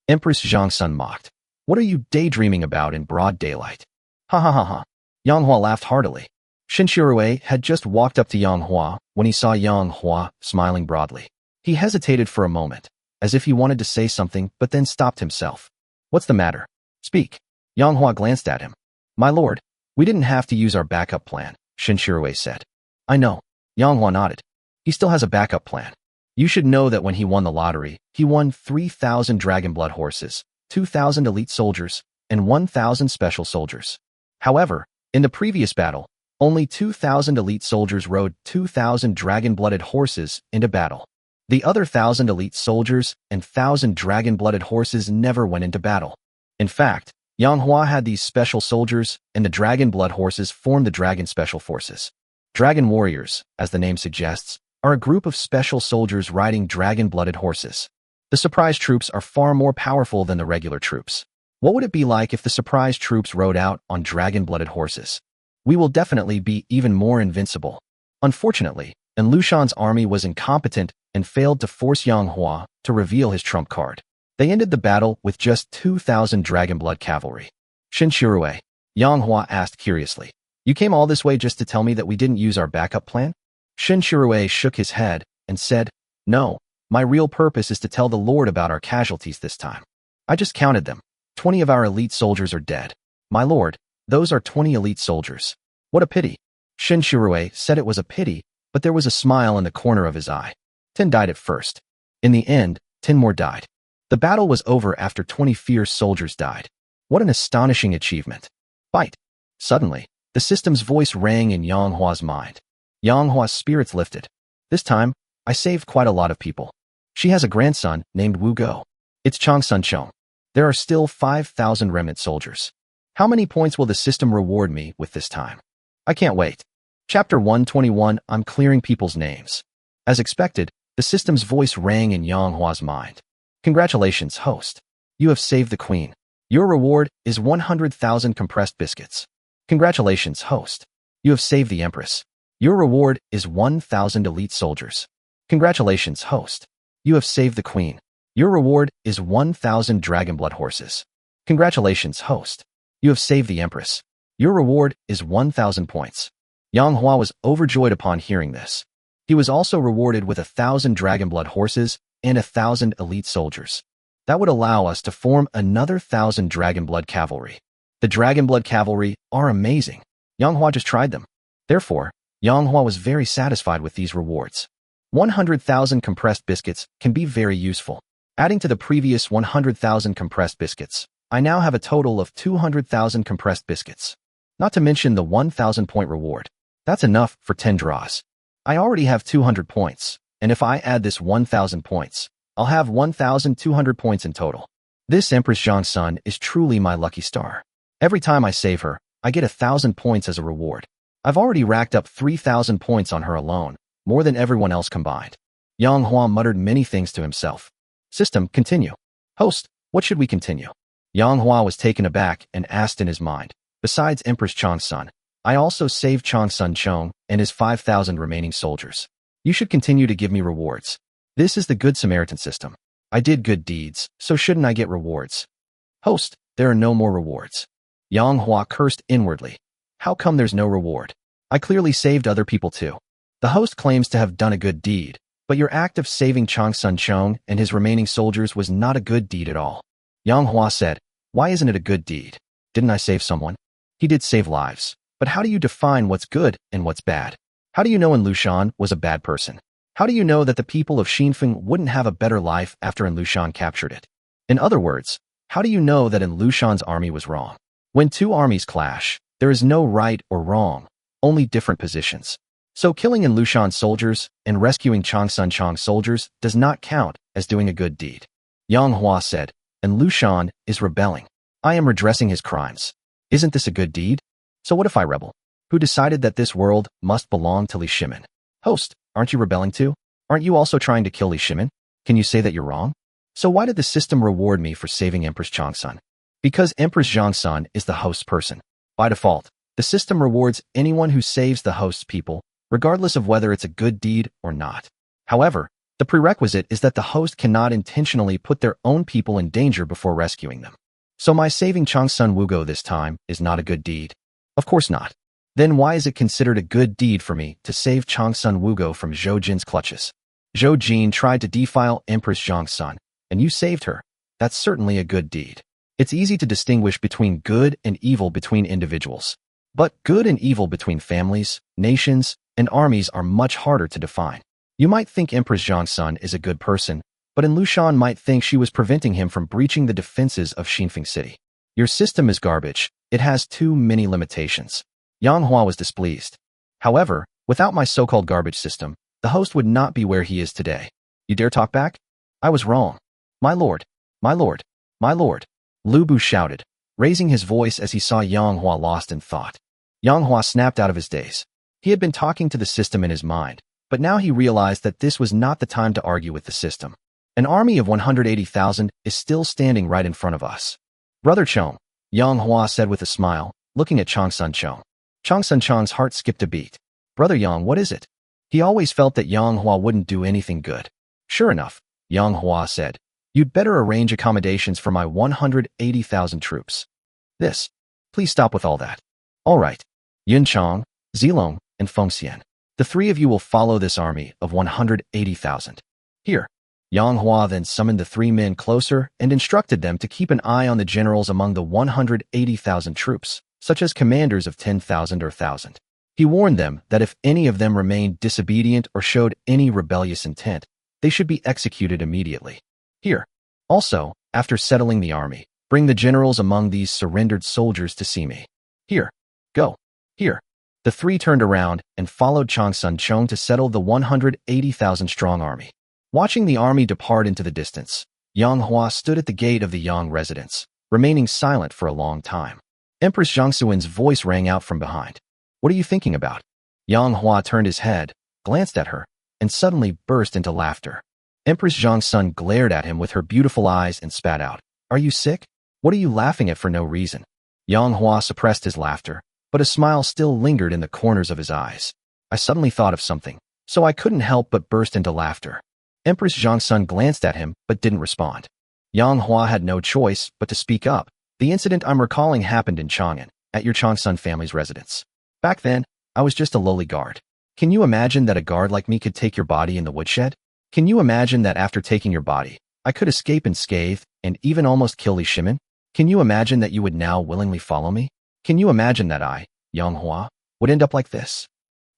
Empress Zhangsun mocked. What are you daydreaming about in broad daylight? Ha ha ha ha. Yang Hua laughed heartily. Shinshirue had just walked up to Yang Hua when he saw Yang Hua smiling broadly. He hesitated for a moment, as if he wanted to say something but then stopped himself. What's the matter? Speak. Yang Hua glanced at him. My lord, we didn't have to use our backup plan, Shinshirue said. I know. Yang Hua nodded. He still has a backup plan. You should know that when he won the lottery, he won 3,000 dragon blood horses, 2,000 elite soldiers, and 1,000 special soldiers. However, in the previous battle, only 2,000 elite soldiers rode 2,000 dragon-blooded horses into battle. The other 1,000 elite soldiers and 1,000 dragon-blooded horses never went into battle. In fact, Yang Hua had these special soldiers, and the dragon blood horses formed the Dragon Special Forces. Dragon warriors, as the name suggests, are a group of special soldiers riding dragon-blooded horses. The surprise troops are far more powerful than the regular troops. What would it be like if the surprise troops rode out on dragon-blooded horses? We will definitely be even more invincible. Unfortunately, and Lushan's army was incompetent and failed to force Yang Hua to reveal his trump card. They ended the battle with just 2,000 dragon blood cavalry. Shinshirue, Yang Hua asked curiously. You came all this way just to tell me that we didn't use our backup plan? Shinshirue shook his head and said, No, my real purpose is to tell the Lord about our casualties this time. I just counted them. 20 of our elite soldiers are dead. My lord, those are 20 elite soldiers. What a pity. Shinshirue said it was a pity, but there was a smile in the corner of his eye. 10 died at first. In the end, 10 more died. The battle was over after 20 fierce soldiers died. What an astonishing achievement. Fight. Suddenly, the system's voice rang in Yang Hua's mind. Yang Hua's spirits lifted. This time, I saved quite a lot of people. She has a grandson named Wu Go. It's Changsun Chong. There are still 5,000 remnant soldiers. How many points will the system reward me with this time? I can't wait. Chapter 121, I'm clearing people's names. As expected, the system's voice rang in Yang Hua's mind. Congratulations, host. You have saved the queen. Your reward is 100,000 compressed biscuits. Congratulations, host. You have saved the empress. Your reward is 1,000 elite soldiers. Congratulations, host. You have saved the queen. Your reward is 1,000 dragon blood horses. Congratulations, host. You have saved the empress. Your reward is 1,000 points. Yang Hua was overjoyed upon hearing this. He was also rewarded with 1,000 dragon blood horses and 1,000 elite soldiers. That would allow us to form another 1,000 dragon blood cavalry. The dragon blood cavalry are amazing. Yang Hua just tried them. Therefore, Yang Hua was very satisfied with these rewards. 100,000 compressed biscuits can be very useful. Adding to the previous 100,000 compressed biscuits, I now have a total of 200,000 compressed biscuits. Not to mention the 1,000 point reward. That's enough for 10 draws. I already have 200 points, and if I add this 1,000 points, I'll have 1,200 points in total. This Empress Zhangsun is truly my lucky star. Every time I save her, I get 1,000 points as a reward. I've already racked up 3,000 points on her alone, more than everyone else combined. Yang Hua muttered many things to himself. System, continue. Host, what should we continue? Yang Hua was taken aback and asked in his mind, besides Empress Changsun, I also saved Chong Sun Chong and his 5,000 remaining soldiers. You should continue to give me rewards. This is the Good Samaritan system. I did good deeds, so shouldn't I get rewards? Host, there are no more rewards. Yang Hua cursed inwardly. How come there's no reward? I clearly saved other people too. The host claims to have done a good deed, but your act of saving Chong Sun Chong and his remaining soldiers was not a good deed at all. Yang Hua said, why isn't it a good deed? Didn't I save someone? He did save lives, but how do you define what's good and what's bad? How do you know Lushan was a bad person? How do you know that the people of Xinfeng wouldn't have a better life after Lushan captured it? In other words, how do you know that Lushan's army was wrong? When two armies clash, there is no right or wrong, only different positions. So killing Lushan's soldiers and rescuing Chong Sun Chong's soldiers does not count as doing a good deed. Yang Hua said, and Lushan is rebelling. I am redressing his crimes. Isn't this a good deed? So what if I rebel? Who decided that this world must belong to Li Shimin? Host, aren't you rebelling too? Aren't you also trying to kill Li Shimin? Can you say that you're wrong? So why did the system reward me for saving Empress Chong Sun? Because Empress Zhang Sun is the host's person. By default, the system rewards anyone who saves the host's people, regardless of whether it's a good deed or not. However, the prerequisite is that the host cannot intentionally put their own people in danger before rescuing them. So my saving Chong Sun Wugo this time is not a good deed? Of course not. Then why is it considered a good deed for me to save Chong Sun Wugo from Zhou Jin's clutches? Zhou Jin tried to defile Empress Zhang Sun, and you saved her. That's certainly a good deed. It's easy to distinguish between good and evil between individuals. But good and evil between families, nations, and armies are much harder to define. You might think Empress Zhang Sun is a good person, but Lushan might think she was preventing him from breaching the defenses of Xinfeng City. Your system is garbage. It has too many limitations. Yang Hua was displeased. However, without my so-called garbage system, the host would not be where he is today. You dare talk back? I was wrong. My lord, my lord, my lord. Lu Bu shouted, raising his voice as he saw Yang Hua lost in thought. Yang Hua snapped out of his daze. He had been talking to the system in his mind, but now he realized that this was not the time to argue with the system. An army of 180,000 is still standing right in front of us. Brother Chong, Yang Hua said with a smile, looking at Chong Sun Chong. Chong Sun Chong's heart skipped a beat. Brother Yang, what is it? He always felt that Yang Hua wouldn't do anything good. Sure enough, Yang Hua said, you'd better arrange accommodations for my 180,000 troops. Please stop with all that. All right. Yun Chong, Zilong, and Feng Xian. The three of you will follow this army of 180,000. Here. Yang Hua then summoned the three men closer and instructed them to keep an eye on the generals among the 180,000 troops, such as commanders of 10,000 or 1,000. He warned them that if any of them remained disobedient or showed any rebellious intent, they should be executed immediately. Here. Also, after settling the army, bring the generals among these surrendered soldiers to see me. Here. Go. Here. The three turned around and followed Chong Sun Chong to settle the 180,000-strong army. Watching the army depart into the distance, Yang Hua stood at the gate of the Yang residence, remaining silent for a long time. Empress Zhang Suin's voice rang out from behind. What are you thinking about? Yang Hua turned his head, glanced at her, and suddenly burst into laughter. Empress Zhang Sun glared at him with her beautiful eyes and spat out. Are you sick? What are you laughing at for no reason? Yang Hua suppressed his laughter, but a smile still lingered in the corners of his eyes. I suddenly thought of something, so I couldn't help but burst into laughter. Empress Zhang Sun glanced at him but didn't respond. Yang Hua had no choice but to speak up. The incident I'm recalling happened in Chang'an, at your Chong Sun family's residence. Back then, I was just a lowly guard. Can you imagine that a guard like me could take your body in the woodshed? Can you imagine that after taking your body, I could escape unscathed and even almost kill Li Shimin? Can you imagine that you would now willingly follow me? Can you imagine that I, Yang Hua, would end up like this?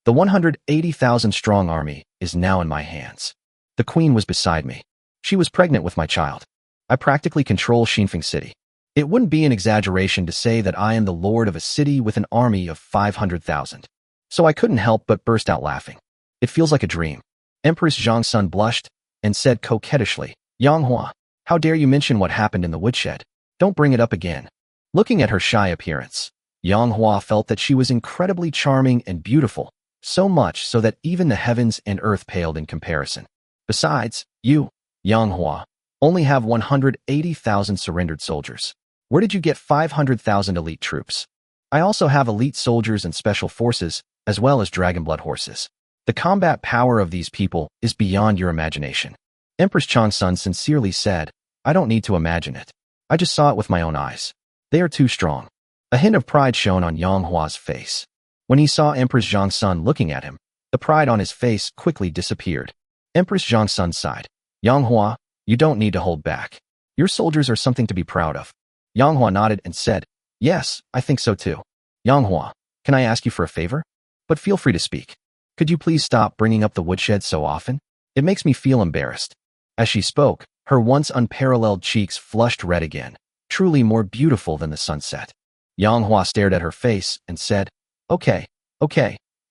The 180,000-strong army is now in my hands. The queen was beside me. She was pregnant with my child. I practically control Xinfeng City. It wouldn't be an exaggeration to say that I am the lord of a city with an army of 500,000. So I couldn't help but burst out laughing. It feels like a dream. Empress Zhang Sun blushed and said coquettishly, Yang Hua, how dare you mention what happened in the woodshed? Don't bring it up again. Looking at her shy appearance, Yang Hua felt that she was incredibly charming and beautiful, so much so that even the heavens and earth paled in comparison. Besides, you, Yang Hua, only have 180,000 surrendered soldiers. Where did you get 500,000 elite troops? I also have elite soldiers and special forces, as well as dragonblood horses. The combat power of these people is beyond your imagination. Empress Changsun sincerely said, I don't need to imagine it. I just saw it with my own eyes. They are too strong. A hint of pride shone on Yang Hua's face. When he saw Empress Changsun looking at him, the pride on his face quickly disappeared. Empress Changsun sighed. Yang Hua, you don't need to hold back. Your soldiers are something to be proud of. Yang Hua nodded and said, Yes, I think so too. Yang Hua, can I ask you for a favor? But feel free to speak. Could you please stop bringing up the woodshed so often? It makes me feel embarrassed. As she spoke, her once unparalleled cheeks flushed red again, truly more beautiful than the sunset. Yang Hua stared at her face and said, Okay,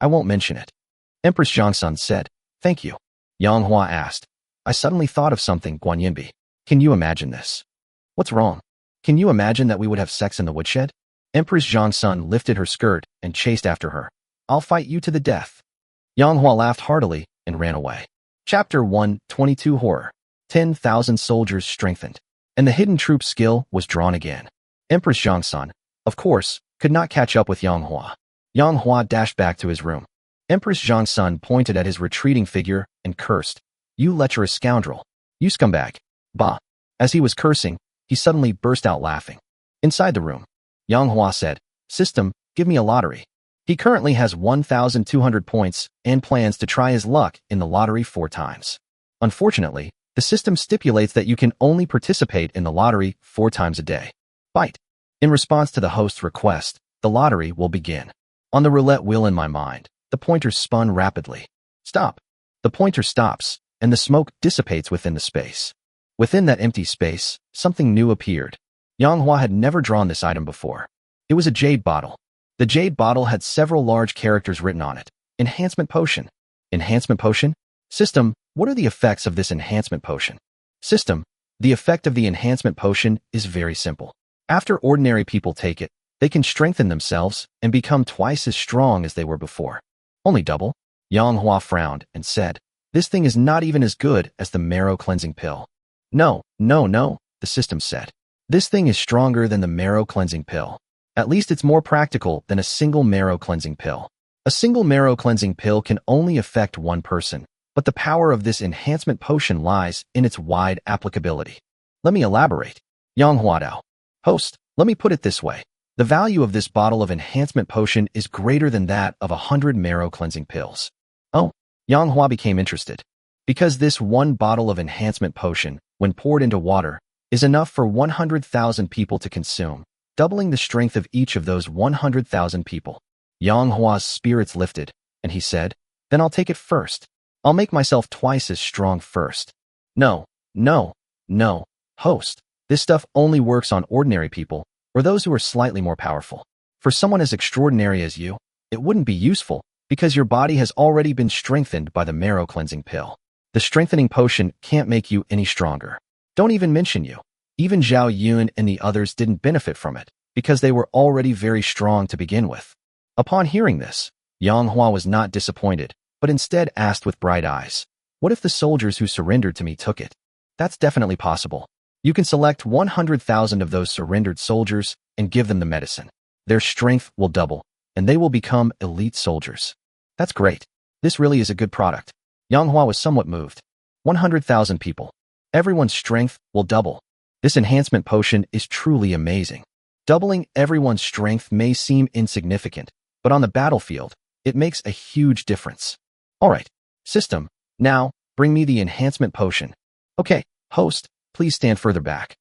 I won't mention it. Empress Changsun said, Thank you. Yang Hua asked, I suddenly thought of something, Guanyinbi. Can you imagine this? What's wrong? Can you imagine that we would have sex in the woodshed? Empress Changsun lifted her skirt and chased after her. I'll fight you to the death. Yang Hua laughed heartily and ran away. Chapter 122 Horror. 10,000 soldiers strengthened, and the hidden troop skill was drawn again. Empress Changsun, of course, could not catch up with Yang Hua. Yang Hua dashed back to his room. Empress Changsun pointed at his retreating figure and cursed, You lecherous scoundrel. You scumbag. Bah. As he was cursing, he suddenly burst out laughing. Inside the room, Yang Hua said, System, give me a lottery. He currently has 1,200 points and plans to try his luck in the lottery 4 times. Unfortunately, the system stipulates that you can only participate in the lottery 4 times a day. Fight. In response to the host's request, the lottery will begin. On the roulette wheel in my mind, the pointer spun rapidly. Stop. The pointer stops, and the smoke dissipates within the space. Within that empty space, something new appeared. Yang Hua had never drawn this item before. It was a jade bottle. The jade bottle had several large characters written on it. Enhancement potion. Enhancement potion? System, what are the effects of this enhancement potion? System, the effect of the enhancement potion is very simple. After ordinary people take it, they can strengthen themselves and become twice as strong as they were before. Only double? Yang Hua frowned and said, This thing is not even as good as the marrow cleansing pill. No, the system said. This thing is stronger than the marrow cleansing pill. At least it's more practical than a single marrow cleansing pill. A single marrow cleansing pill can only affect one person, but the power of this enhancement potion lies in its wide applicability. Let me elaborate. Yang Huadao. Host, let me put it this way. The value of this bottle of enhancement potion is greater than that of 100 marrow cleansing pills. Oh, Yang Hua became interested. Because this one bottle of enhancement potion, when poured into water, is enough for 100,000 people to consume, doubling the strength of each of those 100,000 people. Yang Hua's spirits lifted, and he said, Then I'll take it first. I'll make myself twice as strong first. No, host. This stuff only works on ordinary people, or those who are slightly more powerful. For someone as extraordinary as you, it wouldn't be useful, because your body has already been strengthened by the marrow cleansing pill. The strengthening potion can't make you any stronger. Don't even mention you. Even Zhao Yun and the others didn't benefit from it, because they were already very strong to begin with. Upon hearing this, Yang Hua was not disappointed, but instead asked with bright eyes, What if the soldiers who surrendered to me took it? That's definitely possible. You can select 100,000 of those surrendered soldiers and give them the medicine. Their strength will double, and they will become elite soldiers. That's great. This really is a good product. Yang Hua was somewhat moved. 100,000 people. Everyone's strength will double. This enhancement potion is truly amazing. Doubling everyone's strength may seem insignificant, but on the battlefield, it makes a huge difference. Alright, system, now, bring me the enhancement potion. Okay, host, please stand further back.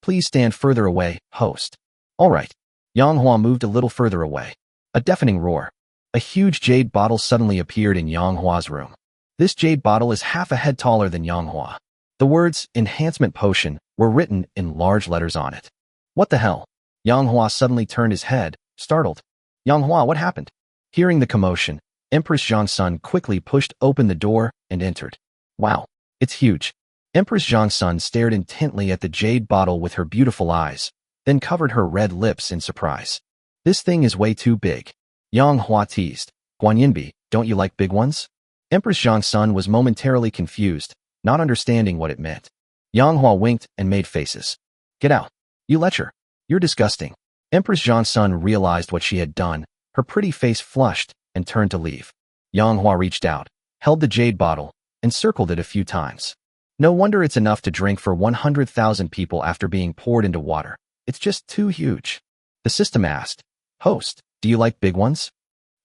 Please stand further away, host. Alright. Yang Hua moved a little further away. A deafening roar. A huge jade bottle suddenly appeared in Yang Hua's room. This jade bottle is half a head taller than Yang Hua. The words, enhancement potion, were written in large letters on it. What the hell? Yang Hua suddenly turned his head, startled. Yang Hua, what happened? Hearing the commotion, Empress Changsun quickly pushed open the door and entered. Wow, it's huge. Empress Changsun stared intently at the jade bottle with her beautiful eyes, then covered her red lips in surprise. This thing is way too big. Yang Hua teased. Guanyinbi, don't you like big ones? Empress Changsun was momentarily confused, not understanding what it meant. Yang Hua winked and made faces. Get out. You lecher. You're disgusting. Empress Sun realized what she had done. Her pretty face flushed and turned to leave. Yang Hua reached out, held the jade bottle, and circled it a few times. No wonder it's enough to drink for 100,000 people after being poured into water. It's just too huge. The system asked, "Host, do you like big ones?"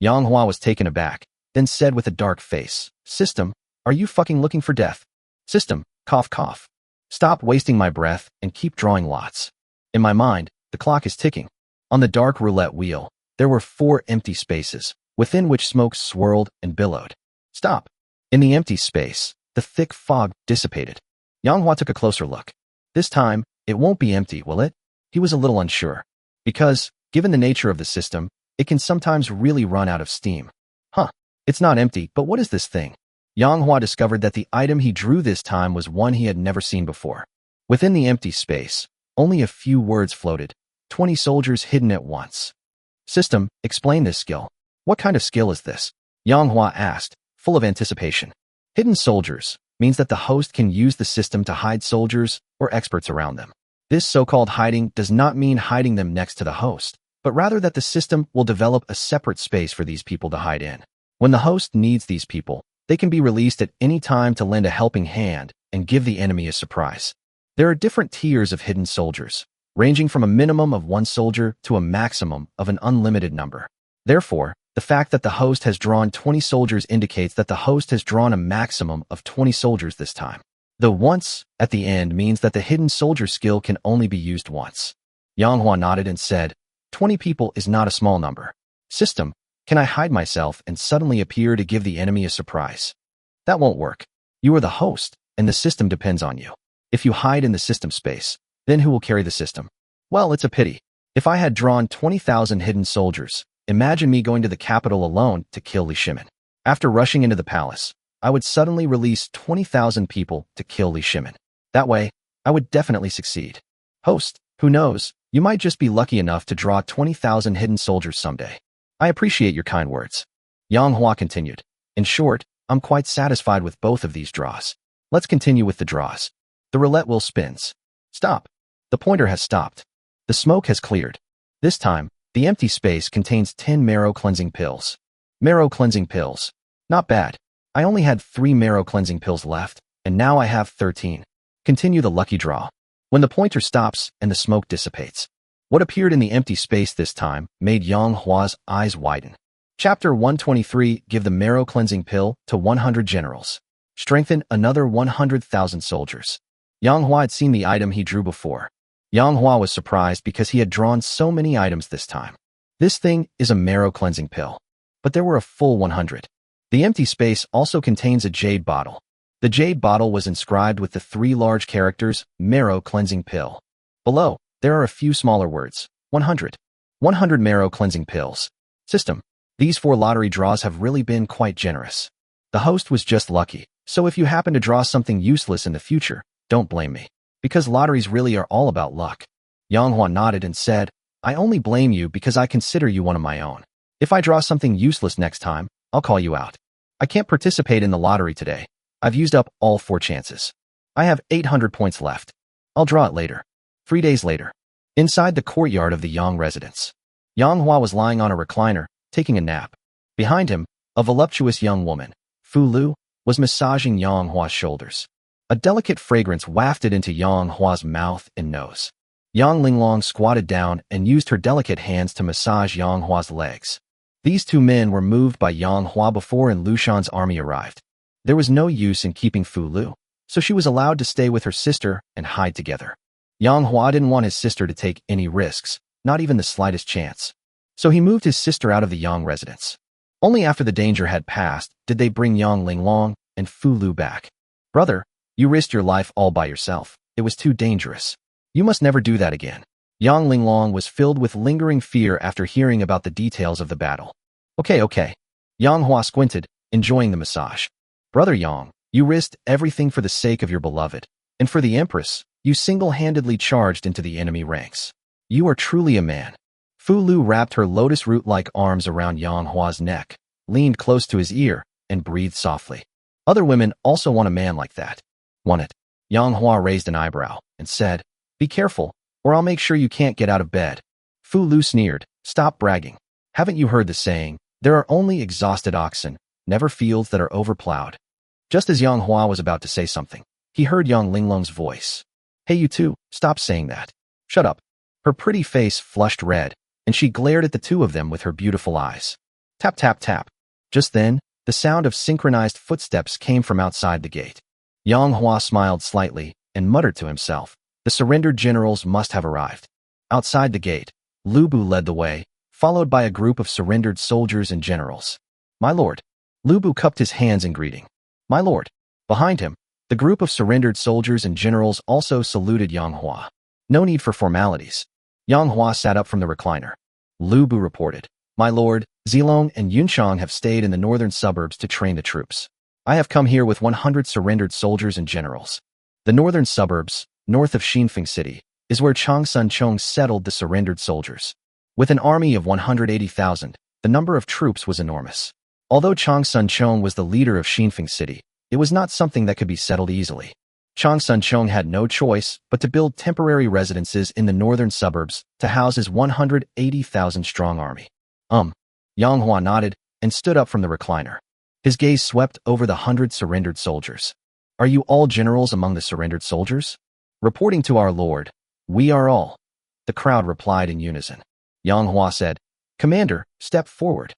Yang Hua was taken aback, then said with a dark face, "System, are you fucking looking for death?" System, cough cough. Stop wasting my breath and keep drawing lots. In my mind, the clock is ticking. On the dark roulette wheel, there were 4 empty spaces, within which smoke swirled and billowed. Stop. In the empty space, the thick fog dissipated. Yang Hua took a closer look. This time, it won't be empty, will it? He was a little unsure. Because, given the nature of the system, it can sometimes really run out of steam. It's not empty, but what is this thing? Yang Hua discovered that the item he drew this time was one he had never seen before. Within the empty space, only a few words floated. 20 soldiers hidden at once. System, explain this skill. What kind of skill is this? Yang Hua asked, full of anticipation. Hidden soldiers means that the host can use the system to hide soldiers or experts around them. This so-called hiding does not mean hiding them next to the host, but rather that the system will develop a separate space for these people to hide in. When the host needs these people, they can be released at any time to lend a helping hand and give the enemy a surprise. There are different tiers of hidden soldiers, ranging from a minimum of 1 soldier to a maximum of an unlimited number. Therefore, the fact that the host has drawn 20 soldiers indicates that the host has drawn a maximum of 20 soldiers this time. The once at the end means that the hidden soldier skill can only be used once. Yang Hua nodded and said, 20 people is not a small number. System, can I hide myself and suddenly appear to give the enemy a surprise? That won't work. You are the host, and the system depends on you. If you hide in the system space, then who will carry the system? Well, it's a pity. If I had drawn 20,000 hidden soldiers, imagine me going to the capital alone to kill Li Shimin. After rushing into the palace, I would suddenly release 20,000 people to kill Li Shimin. That way, I would definitely succeed. Host, who knows, you might just be lucky enough to draw 20,000 hidden soldiers someday. I appreciate your kind words. Yang Hua continued. In short, I'm quite satisfied with both of these draws. Let's continue with the draws. The roulette wheel spins. Stop. The pointer has stopped. The smoke has cleared. This time, the empty space contains 10 marrow cleansing pills. Marrow cleansing pills. Not bad. I only had 3 marrow cleansing pills left, and now I have 13. Continue the lucky draw. When the pointer stops and the smoke dissipates, what appeared in the empty space this time made Yang Hua's eyes widen. Chapter 123, Give the marrow cleansing pill to 100 generals. Strengthen another 100,000 soldiers. Yang Hua had seen the item he drew before. Yang Hua was surprised because he had drawn so many items this time. This thing is a marrow cleansing pill. But there were a full 100. The empty space also contains a jade bottle. The jade bottle was inscribed with the 3 large characters, marrow cleansing pill. Below, there are a few smaller words, 100. 100 marrow cleansing pills. System. These 4 lottery draws have really been quite generous. The host was just lucky, so if you happen to draw something useless in the future, don't blame me. Because lotteries really are all about luck. Yang Hua nodded and said, I only blame you because I consider you one of my own. If I draw something useless next time, I'll call you out. I can't participate in the lottery today. I've used up all 4 chances. I have 800 points left. I'll draw it later. 3 days later. Inside the courtyard of the Yang residence. Yang Hua was lying on a recliner, taking a nap. Behind him, a voluptuous young woman, Fu Lu, was massaging Yang Hua's shoulders. A delicate fragrance wafted into Yang Hua's mouth and nose. Yang Linglong squatted down and used her delicate hands to massage Yang Hua's legs. These 2 men were moved by Yang Hua before and Lushan's army arrived. There was no use in keeping Fu Lu, so she was allowed to stay with her sister and hide together. Yang Hua didn't want his sister to take any risks, not even the slightest chance. So he moved his sister out of the Yang residence. Only after the danger had passed did they bring Yang Linglong and Fu Lu back. Brother, you risked your life all by yourself. It was too dangerous. You must never do that again. Yang Linglong was filled with lingering fear after hearing about the details of the battle. Okay. Yang Hua squinted, enjoying the massage. Brother Yang, you risked everything for the sake of your beloved, and for the Empress, you single-handedly charged into the enemy ranks. You are truly a man. Fu Lu wrapped her lotus root-like arms around Yang Hua's neck, leaned close to his ear, and breathed softly. Other women also want a man like that. Want it? Yang Hua raised an eyebrow and said, Be careful, or I'll make sure you can't get out of bed. Fu Lu sneered. Stop bragging. Haven't you heard the saying, there are only exhausted oxen, never fields that are overplowed? Just as Yang Hua was about to say something, he heard Yang Linglong's voice. Hey, you two, stop saying that. Shut up. Her pretty face flushed red, and she glared at the two of them with her beautiful eyes. Tap, tap, tap. Just then, the sound of synchronized footsteps came from outside the gate. Yang Hua smiled slightly and muttered to himself, the surrendered generals must have arrived. Outside the gate, Lu Bu led the way, followed by a group of surrendered soldiers and generals. My lord. Lu Bu cupped his hands in greeting. My lord. Behind him, the group of surrendered soldiers and generals also saluted Yang Hua. No need for formalities. Yang Hua sat up from the recliner. Lu Bu reported, my lord, Zilong and Yunchang have stayed in the northern suburbs to train the troops. I have come here with 100 surrendered soldiers and generals. The northern suburbs, north of Xinfeng City, is where Changsun Chong settled the surrendered soldiers. With an army of 180,000, the number of troops was enormous. Although Changsun Chong was the leader of Xinfeng City, it was not something that could be settled easily. Changsun Chong had no choice but to build temporary residences in the northern suburbs to house his 180,000-strong army. Yang Hua nodded and stood up from the recliner. His gaze swept over the 100 surrendered soldiers. Are you all generals among the surrendered soldiers? Reporting to our lord, we are all. The crowd replied in unison. Yang Hua said, Commander, step forward.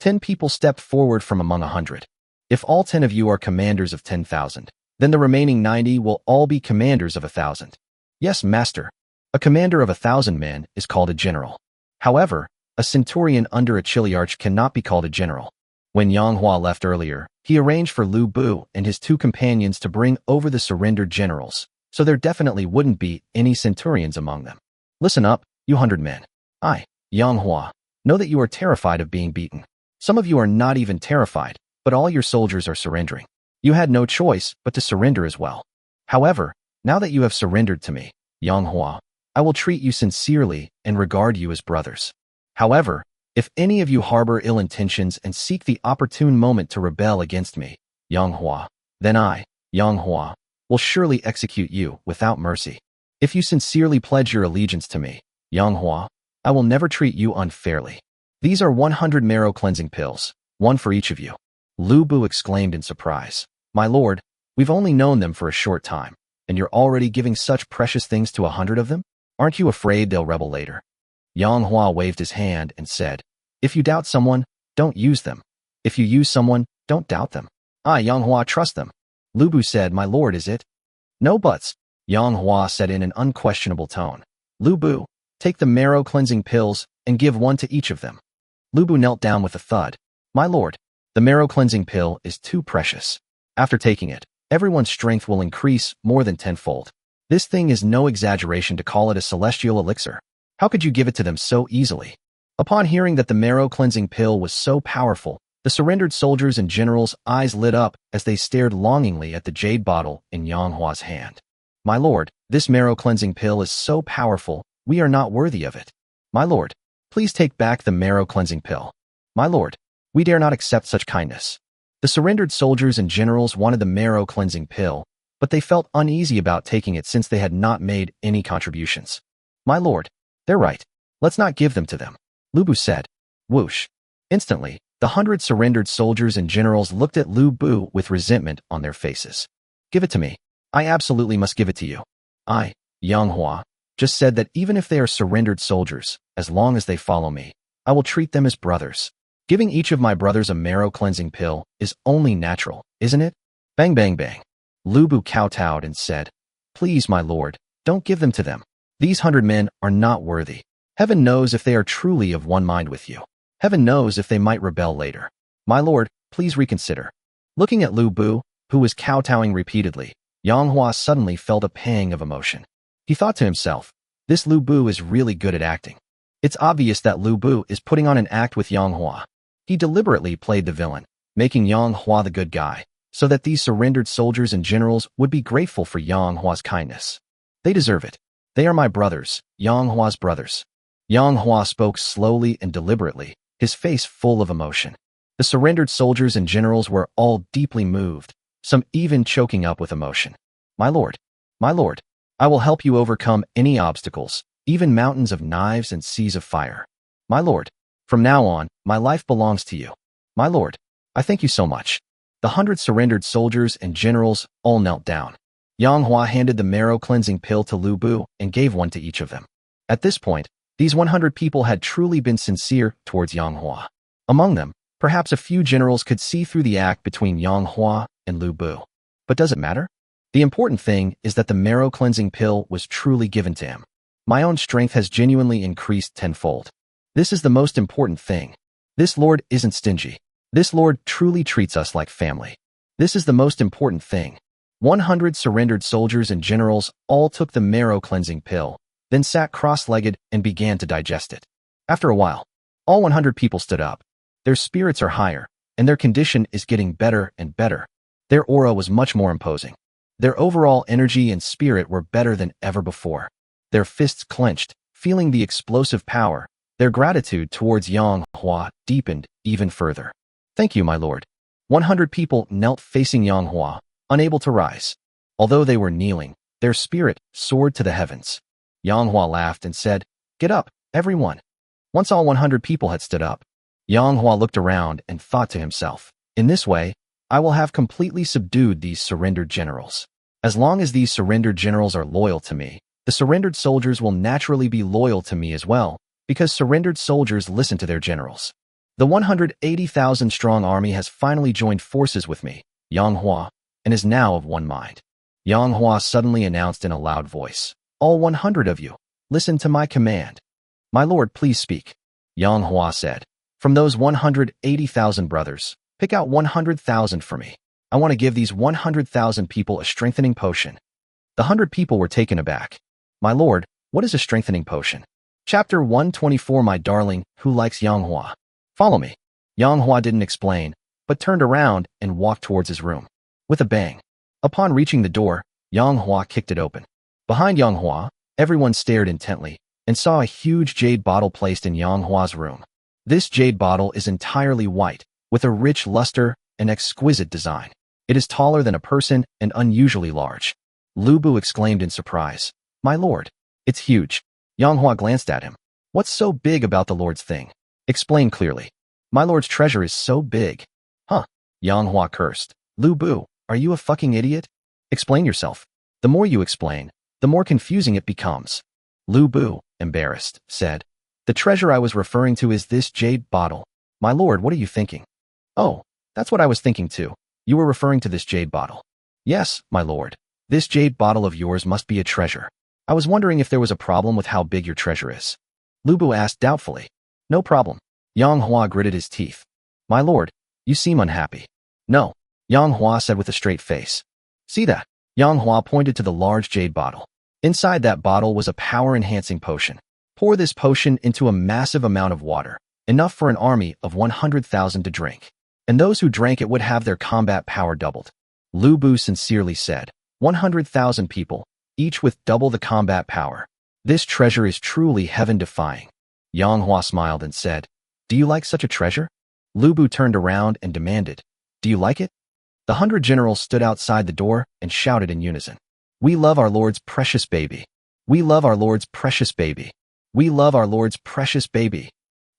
10 people stepped forward from among 100. If all 10 of you are commanders of 10,000, then the remaining 90 will all be commanders of 1,000. Yes, master. A commander of 1,000 men is called a general. However, a centurion under a chiliarch cannot be called a general. When Yang Hua left earlier, he arranged for Lu Bu and his 2 companions to bring over the surrendered generals, so there definitely wouldn't be any centurions among them. Listen up, you 100 men. I, Yang Hua, know that you are terrified of being beaten. Some of you are not even terrified, but all your soldiers are surrendering. You had no choice but to surrender as well. However, now that you have surrendered to me, Yang Hua, I will treat you sincerely and regard you as brothers. However, if any of you harbor ill intentions and seek the opportune moment to rebel against me, Yang Hua, then I, Yang Hua, will surely execute you without mercy. If you sincerely pledge your allegiance to me, Yang Hua, I will never treat you unfairly. These are 100 marrow cleansing pills, 1 for each of you. Lu Bu exclaimed in surprise. My lord, we've only known them for a short time, and you're already giving such precious things to 100 of them? Aren't you afraid they'll rebel later? Yang Hua waved his hand and said, if you doubt someone, don't use them. If you use someone, don't doubt them. I, Yang Hua, trust them. Lu Bu said, my lord, is it? No buts. Yang Hua said in an unquestionable tone. Lu Bu, take the marrow cleansing pills and give 1 to each of them. Lu Bu knelt down with a thud. My lord, the marrow cleansing pill is too precious. After taking it, everyone's strength will increase more than 10-fold. This thing is no exaggeration to call it a celestial elixir. How could you give it to them so easily? Upon hearing that the marrow cleansing pill was so powerful, the surrendered soldiers and generals' eyes lit up as they stared longingly at the jade bottle in Yang Hua's hand. My lord, this marrow cleansing pill is so powerful, we are not worthy of it. My lord, please take back the marrow cleansing pill. My lord, we dare not accept such kindness. The surrendered soldiers and generals wanted the marrow cleansing pill, but they felt uneasy about taking it since they had not made any contributions. My lord, they're right. Let's not give them to them. Lu Bu said. Whoosh. Instantly, the 100 surrendered soldiers and generals looked at Lu Bu with resentment on their faces. Give it to me. I absolutely must give it to you. I, Yang Hua, just said that even if they are surrendered soldiers, as long as they follow me, I will treat them as brothers. Giving each of my brothers a marrow cleansing pill is only natural, isn't it? Bang, bang, bang. Lu Bu kowtowed and said, please, my lord, don't give them to them. These 100 men are not worthy. Heaven knows if they are truly of one mind with you. Heaven knows if they might rebel later. My lord, please reconsider. Looking at Lu Bu, who was kowtowing repeatedly, Yang Hua suddenly felt a pang of emotion. He thought to himself, this Lu Bu is really good at acting. It's obvious that Lu Bu is putting on an act with Yang Hua. He deliberately played the villain, making Yang Hua the good guy, so that these surrendered soldiers and generals would be grateful for Yang Hua's kindness. They deserve it. They are my brothers, Yang Hua's brothers. Yang Hua spoke slowly and deliberately, his face full of emotion. The surrendered soldiers and generals were all deeply moved, some even choking up with emotion. My lord, I will help you overcome any obstacles, even mountains of knives and seas of fire. My lord, from now on, my life belongs to you. My lord, I thank you so much. The 100 surrendered soldiers and generals all knelt down. Yang Hua handed the marrow-cleansing pill to Lu Bu and gave one to each of them. At this point, these 100 people had truly been sincere towards Yang Hua. Among them, perhaps a few generals could see through the act between Yang Hua and Lu Bu. But does it matter? The important thing is that the marrow-cleansing pill was truly given to him. My own strength has genuinely increased tenfold. This is the most important thing. This lord isn't stingy. This lord truly treats us like family. This is the most important thing. 100 surrendered soldiers and generals all took the marrow-cleansing pill, then sat cross-legged and began to digest it. After a while, all 100 people stood up. Their spirits are higher, and their condition is getting better and better. Their aura was much more imposing. Their overall energy and spirit were better than ever before. Their fists clenched, feeling the explosive power. Their gratitude towards Yang Hua deepened even further. Thank you, my lord. 100 people knelt facing Yang Hua, unable to rise. Although they were kneeling, their spirit soared to the heavens. Yang Hua laughed and said, "Get up, everyone." Once all 100 people had stood up, Yang Hua looked around and thought to himself, "In this way, I will have completely subdued these surrendered generals. As long as these surrendered generals are loyal to me, the surrendered soldiers will naturally be loyal to me as well, because surrendered soldiers listen to their generals. The 180,000-strong army has finally joined forces with me, Yang Hua, and is now of one mind." Yang Hua suddenly announced in a loud voice, "All 100 of you, listen to my command." "My lord, please speak," Yang Hua said. "From those 180,000 brothers, pick out 100,000 for me. I want to give these 100,000 people a strengthening potion." The 100 people were taken aback. "My lord, what is a strengthening potion?" Chapter 124. My darling, who likes Yang Hua? Follow me. Yang Hua didn't explain, but turned around and walked towards his room. With a bang. Upon reaching the door, Yang Hua kicked it open. Behind Yang Hua, everyone stared intently and saw a huge jade bottle placed in Yang Hua's room. This jade bottle is entirely white, with a rich luster and exquisite design. It is taller than a person and unusually large. Lu Bu exclaimed in surprise, "My lord, it's huge." Yang Hua glanced at him. "What's so big about the lord's thing? Explain clearly." "My lord's treasure is so big." "Huh?" Yang Hua cursed. "Lu Bu, are you a fucking idiot? Explain yourself. The more you explain, the more confusing it becomes." Lu Bu, embarrassed, said, "The treasure I was referring to is this jade bottle." "My lord, what are you thinking?" "Oh, that's what I was thinking too. You were referring to this jade bottle." "Yes, my lord. This jade bottle of yours must be a treasure. I was wondering if there was a problem with how big your treasure is." Lu Bu asked doubtfully. "No problem." Yang Hua gritted his teeth. "My lord, you seem unhappy." "No," Yang Hua said with a straight face. "See that?" Yang Hua pointed to the large jade bottle. Inside that bottle was a power-enhancing potion. Pour this potion into a massive amount of water, enough for an army of 100,000 to drink. And those who drank it would have their combat power doubled. Lu Bu sincerely said, 100,000 people, each with double the combat power. This treasure is truly heaven-defying. Yang Hua smiled and said, "Do you like such a treasure?" Lu Bu turned around and demanded, "Do you like it?" The 100 generals stood outside the door and shouted in unison, "We love our lord's precious baby. We love our lord's precious baby. We love our lord's precious baby."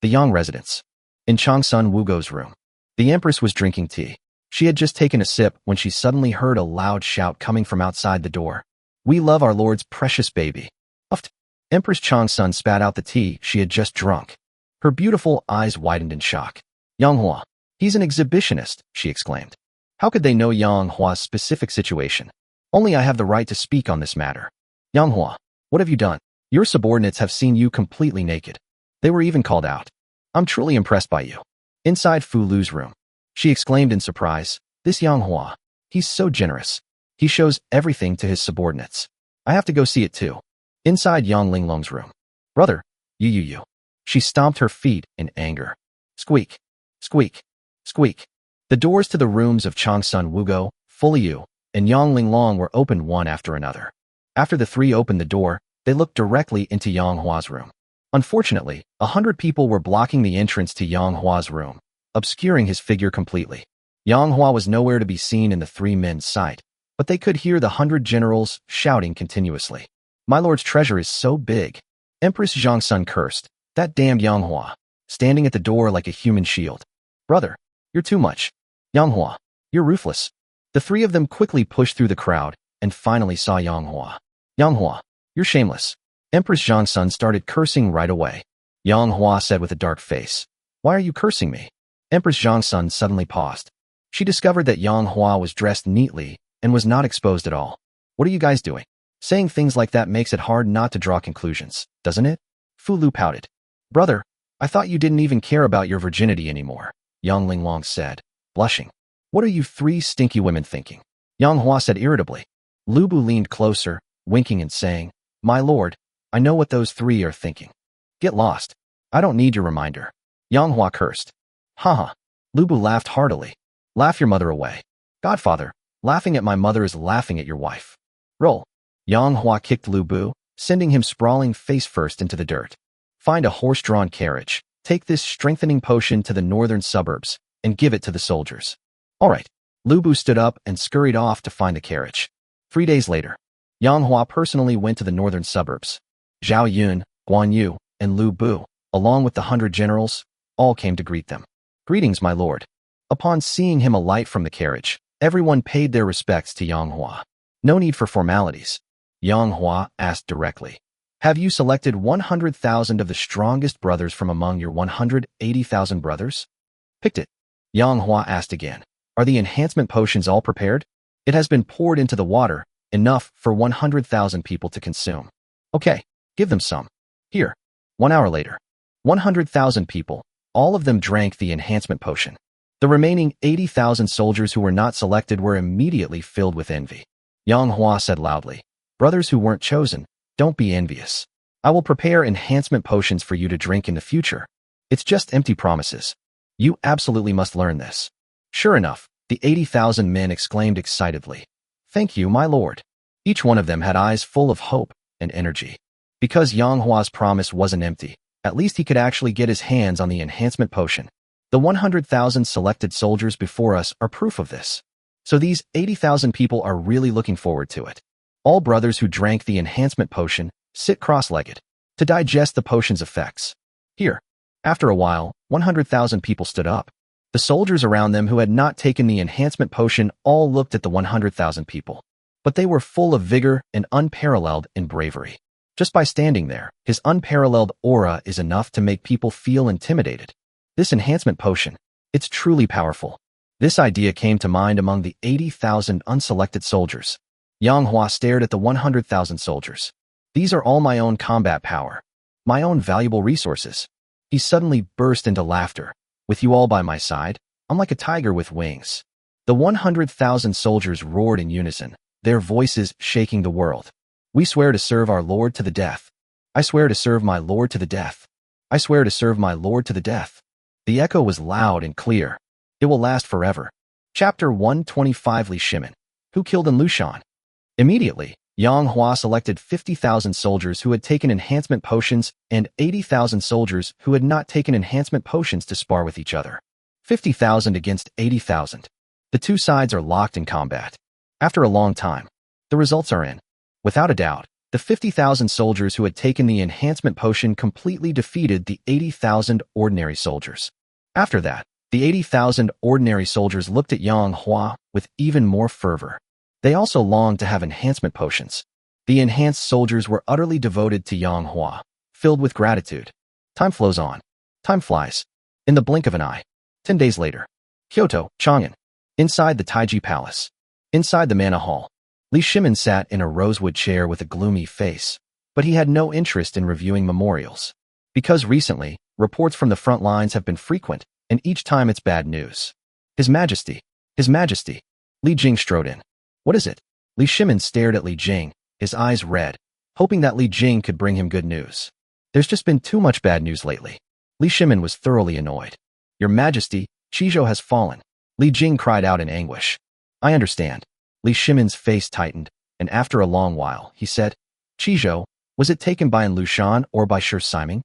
The Yang residence. In Changsun Wugo's room. The Empress was drinking tea. She had just taken a sip when she suddenly heard a loud shout coming from outside the door. "We love our lord's precious baby." Uft. Empress Changsun spat out the tea she had just drunk. Her beautiful eyes widened in shock. "Yang Hua, he's an exhibitionist," she exclaimed. "How could they know Yang Hua's specific situation? Only I have the right to speak on this matter." "Yang Hua, what have you done? Your subordinates have seen you completely naked. They were even called out. I'm truly impressed by you." Inside Fu Lu's room, she exclaimed in surprise, "This Yang Hua, he's so generous. He shows everything to his subordinates. I have to go see it too." Inside Yang Linglong's room. "Brother, you. She stomped her feet in anger. Squeak, squeak, squeak. The doors to the rooms of Changsun Wugo, Fu Liu, and Yang Linglong were opened one after another. After the three opened the door, they looked directly into Yang Hua's room. Unfortunately, 100 people were blocking the entrance to Yang Hua's room, obscuring his figure completely. Yang Hua was nowhere to be seen in the three men's sight, but they could hear the 100 generals shouting continuously. "My lord's treasure is so big." Empress Zhangsun cursed. That damned Yang Hua, standing at the door like a human shield. Brother, you're too much. Yang Hua, you're ruthless. The three of them quickly pushed through the crowd and finally saw Yang Hua. Yang Hua, you're shameless. Empress Zhangsun started cursing right away. Yang Hua said with a dark face, "Why are you cursing me?" Empress Zhangsun suddenly paused. She discovered that Yang Hua was dressed neatly and was not exposed at all. What are you guys doing? Saying things like that makes it hard not to draw conclusions, doesn't it? Fu Lu pouted. Brother, I thought you didn't even care about your virginity anymore, Yang Linglong said, blushing. What are you three stinky women thinking? Yang Hua said irritably. Lu Bu leaned closer, winking and saying, My lord, I know what those three are thinking. Get lost. I don't need your reminder. Yang Hua cursed. Haha. Lu Bu laughed heartily. Laugh your mother away. Godfather, laughing at my mother is laughing at your wife. Roll. Yang Hua kicked Lu Bu, sending him sprawling face first into the dirt. Find a horse-drawn carriage, take this strengthening potion to the northern suburbs, and give it to the soldiers. All right. Lu Bu stood up and scurried off to find the carriage. 3 days later, Yang Hua personally went to the northern suburbs. Zhao Yun, Guan Yu, and Lu Bu, along with the 100 generals, all came to greet them. Greetings, my lord. Upon seeing him alight from the carriage, everyone paid their respects to Yang Hua. No need for formalities. Yang Hua asked directly. Have you selected 100,000 of the strongest brothers from among your 180,000 brothers? Picked it. Yang Hua asked again. Are the enhancement potions all prepared? It has been poured into the water, enough for 100,000 people to consume. Okay, give them some. Here. 1 hour later. 100,000 people, all of them drank the enhancement potion. The remaining 80,000 soldiers who were not selected were immediately filled with envy. Yang Hua said loudly, Brothers who weren't chosen, don't be envious. I will prepare enhancement potions for you to drink in the future. It's just empty promises. You absolutely must learn this. Sure enough, the 80,000 men exclaimed excitedly. Thank you, my lord. Each one of them had eyes full of hope and energy. Because Yang Hua's promise wasn't empty, at least he could actually get his hands on the enhancement potion. The 100,000 selected soldiers before us are proof of this. So these 80,000 people are really looking forward to it. All brothers who drank the enhancement potion sit cross-legged to digest the potion's effects. Here. After a while, 100,000 people stood up. The soldiers around them who had not taken the enhancement potion all looked at the 100,000 people. But they were full of vigor and unparalleled in bravery. Just by standing there, his unparalleled aura is enough to make people feel intimidated. This enhancement potion, it's truly powerful. This idea came to mind among the 80,000 unselected soldiers. Yang Hua stared at the 100,000 soldiers. These are all my own combat power. My own valuable resources. He suddenly burst into laughter. With you all by my side, I'm like a tiger with wings. The 100,000 soldiers roared in unison, their voices shaking the world. We swear to serve our lord to the death. I swear to serve my lord to the death. I swear to serve my lord to the death. The echo was loud and clear. It will last forever. Chapter 125 Li Shimin. Who killed in Lushan? Immediately, Yang Hua selected 50,000 soldiers who had taken enhancement potions and 80,000 soldiers who had not taken enhancement potions to spar with each other. 50,000 against 80,000. The two sides are locked in combat. After a long time, the results are in. Without a doubt, the 50,000 soldiers who had taken the enhancement potion completely defeated the 80,000 ordinary soldiers. After that, the 80,000 ordinary soldiers looked at Yang Hua with even more fervor. They also longed to have enhancement potions. The enhanced soldiers were utterly devoted to Yang Hua, filled with gratitude. Time flows on. Time flies. In the blink of an eye. 10 days later. Kyoto, Chang'an. Inside the Taiji Palace. Inside the Manhwa Hall. Li Shimin sat in a rosewood chair with a gloomy face, but he had no interest in reviewing memorials. Because recently, reports from the front lines have been frequent, and each time it's bad news. His Majesty. His Majesty. Li Jing strode in. What is it? Li Shimin stared at Li Jing, his eyes red, hoping that Li Jing could bring him good news. There's just been too much bad news lately. Li Shimin was thoroughly annoyed. Your Majesty, Qizhou has fallen. Li Jing cried out in anguish. I understand. Li Shimin's face tightened, and after a long while, he said, Qizhou, was it taken by An Lushan or by Shi Siming?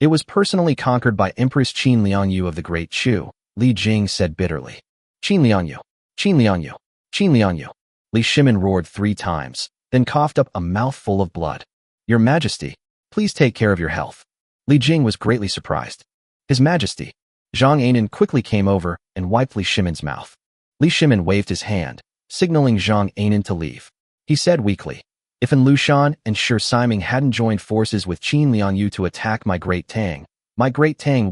It was personally conquered by Empress Qin Liangyu of the Great Chu, Li Jing said bitterly. Qin Liangyu, Qin Liangyu, Qin Liangyu. Li Shimin roared 3 times, then coughed up a mouthful of blood. Your Majesty, Please take care of your health. Li Jing was greatly surprised. His Majesty. Zhang Anan quickly came over and wiped Li Shimon's mouth. Li Shimon waved his hand, signaling Zhang Anan to leave. He said weakly, if An Lushan and Shi Siming hadn't joined forces with Qin Liangyu to attack my Great Tang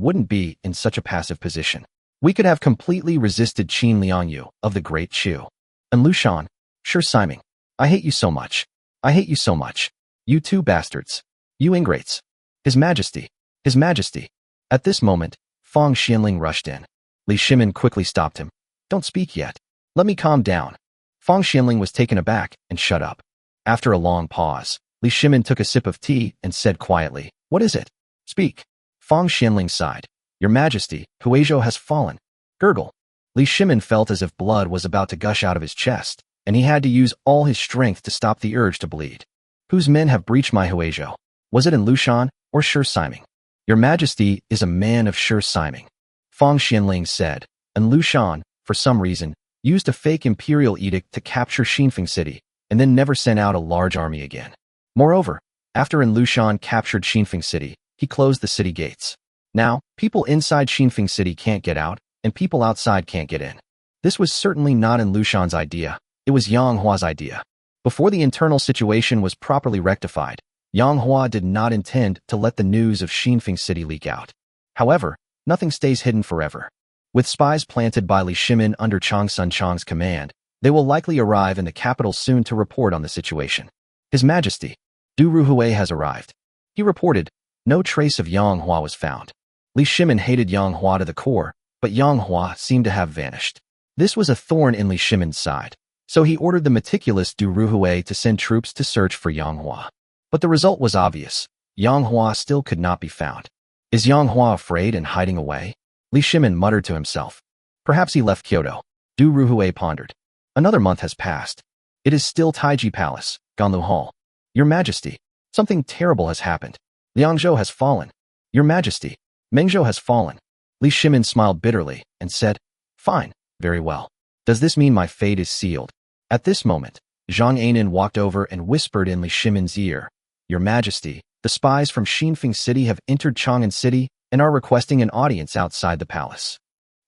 wouldn't be in such a passive position. We could have completely resisted Qin Liangyu of the Great Chu. An Lushan, Shi Siming, I hate you so much. I hate you so much. You two bastards. You ingrates. His Majesty. His Majesty. At this moment, Fang Xianling rushed in. Li Shimon quickly stopped him. Don't speak yet. Let me calm down. Fang Xianling was taken aback and shut up. After a long pause, Li Shimon took a sip of tea and said quietly, what is it? Speak. Fang Xianling sighed. Your Majesty, Huizhou has fallen. Gurgle. Li Shimon felt as if blood was about to gush out of his chest, and he had to use all his strength to stop the urge to bleed. Whose men have breached my Huizhou? Was it An Lushan or Shi Siming? Your Majesty is a man of Shi Siming. Fang Xianling said. An Lushan, for some reason, used a fake imperial edict to capture Xinfeng City, and then never sent out a large army again. Moreover, after An Lushan captured Xinfeng City, he closed the city gates. Now, people inside Xinfeng City can't get out, and people outside can't get in. This was certainly not An Lushan's idea, it was Yang Hua's idea. Before the internal situation was properly rectified, Yang Hua did not intend to let the news of Xinfeng City leak out. However, nothing stays hidden forever. With spies planted by Li Shimon under Chang Sun Chang's command, they will likely arrive in the capital soon to report on the situation. His Majesty, Du Ruhui has arrived. He reported. No trace of Yang Hua was found. Li Shimon hated Yang Hua to the core, but Yang Hua seemed to have vanished. This was a thorn in Li Shimon's side, so he ordered the meticulous Du Ruhui to send troops to search for Yang Hua. But the result was obvious. Yang Hua still could not be found. Is Yang Hua afraid and hiding away? Li Shimon muttered to himself. Perhaps he left Kyoto. Du Ruhui pondered. Another month has passed. It is still Taiji Palace, Ganlu Hall. Your Majesty, something terrible has happened. Liangzhou has fallen. Your Majesty, Mengzhou has fallen. Li Shimon smiled bitterly and said, fine, very well. Does this mean my fate is sealed? At this moment, Zhang Anan walked over and whispered in Li Shimon's ear, Your Majesty, the spies from Xinfeng City have entered Chang'an City and are requesting an audience outside the palace.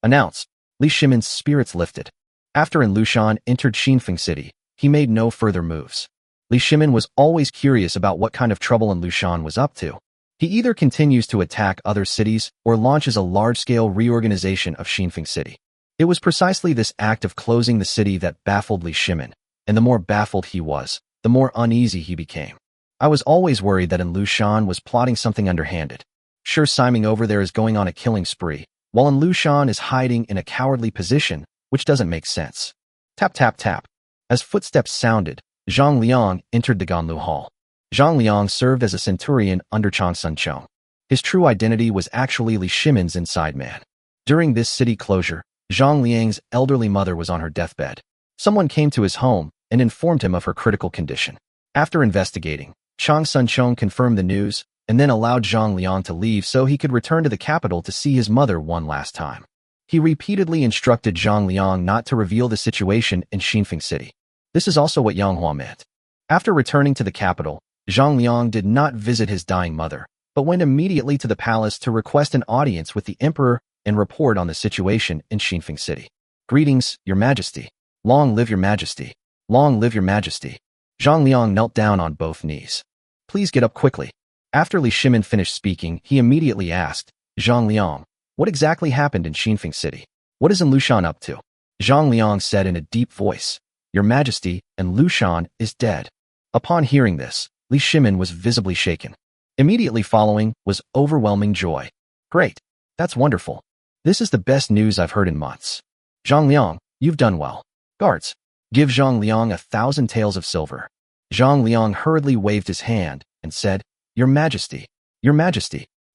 Announced. Li Shimon's spirits lifted. After An Lushan entered Xinfeng City, he made no further moves. Li Shimon was always curious about what kind of trouble An Lushan was up to. He either continues to attack other cities or launches a large-scale reorganization of Xinfeng City. It was precisely this act of closing the city that baffled Li Shimon, and the more baffled he was, the more uneasy he became. I was always worried that An Lushan was plotting something underhanded. Shi Siming over there is going on a killing spree, while An Lushan is hiding in a cowardly position, which doesn't make sense. Tap tap tap. As footsteps sounded, Zhang Liang entered the Ganlu Hall. Zhang Liang served as a centurion under Chang Sun Chong. His true identity was actually Li Shimon's inside man. During this city closure, Zhang Liang's elderly mother was on her deathbed. Someone came to his home and informed him of her critical condition. After investigating, Chang Sun Chong confirmed the news and then allowed Zhang Liang to leave so he could return to the capital to see his mother one last time. He repeatedly instructed Zhang Liang not to reveal the situation in Xinfeng City. This is also what Yang Hua meant. After returning to the capital, Zhang Liang did not visit his dying mother, but went immediately to the palace to request an audience with the emperor and report on the situation in Xinfeng City. Greetings, Your Majesty. Long live Your Majesty. Long live Your Majesty. Zhang Liang knelt down on both knees. Please get up quickly. After Li Shimon finished speaking, he immediately asked, Zhang Liang, what exactly happened in Xinfeng City? What is An Lushan up to? Zhang Liang said in a deep voice, Your Majesty, An Lushan is dead. Upon hearing this, Li Shimon was visibly shaken. Immediately following was overwhelming joy. Great. That's wonderful. This is the best news I've heard in months. Zhang Liang, you've done well. Guards, give Zhang Liang 1,000 taels of silver. Zhang Liang hurriedly waved his hand and said, Your Majesty,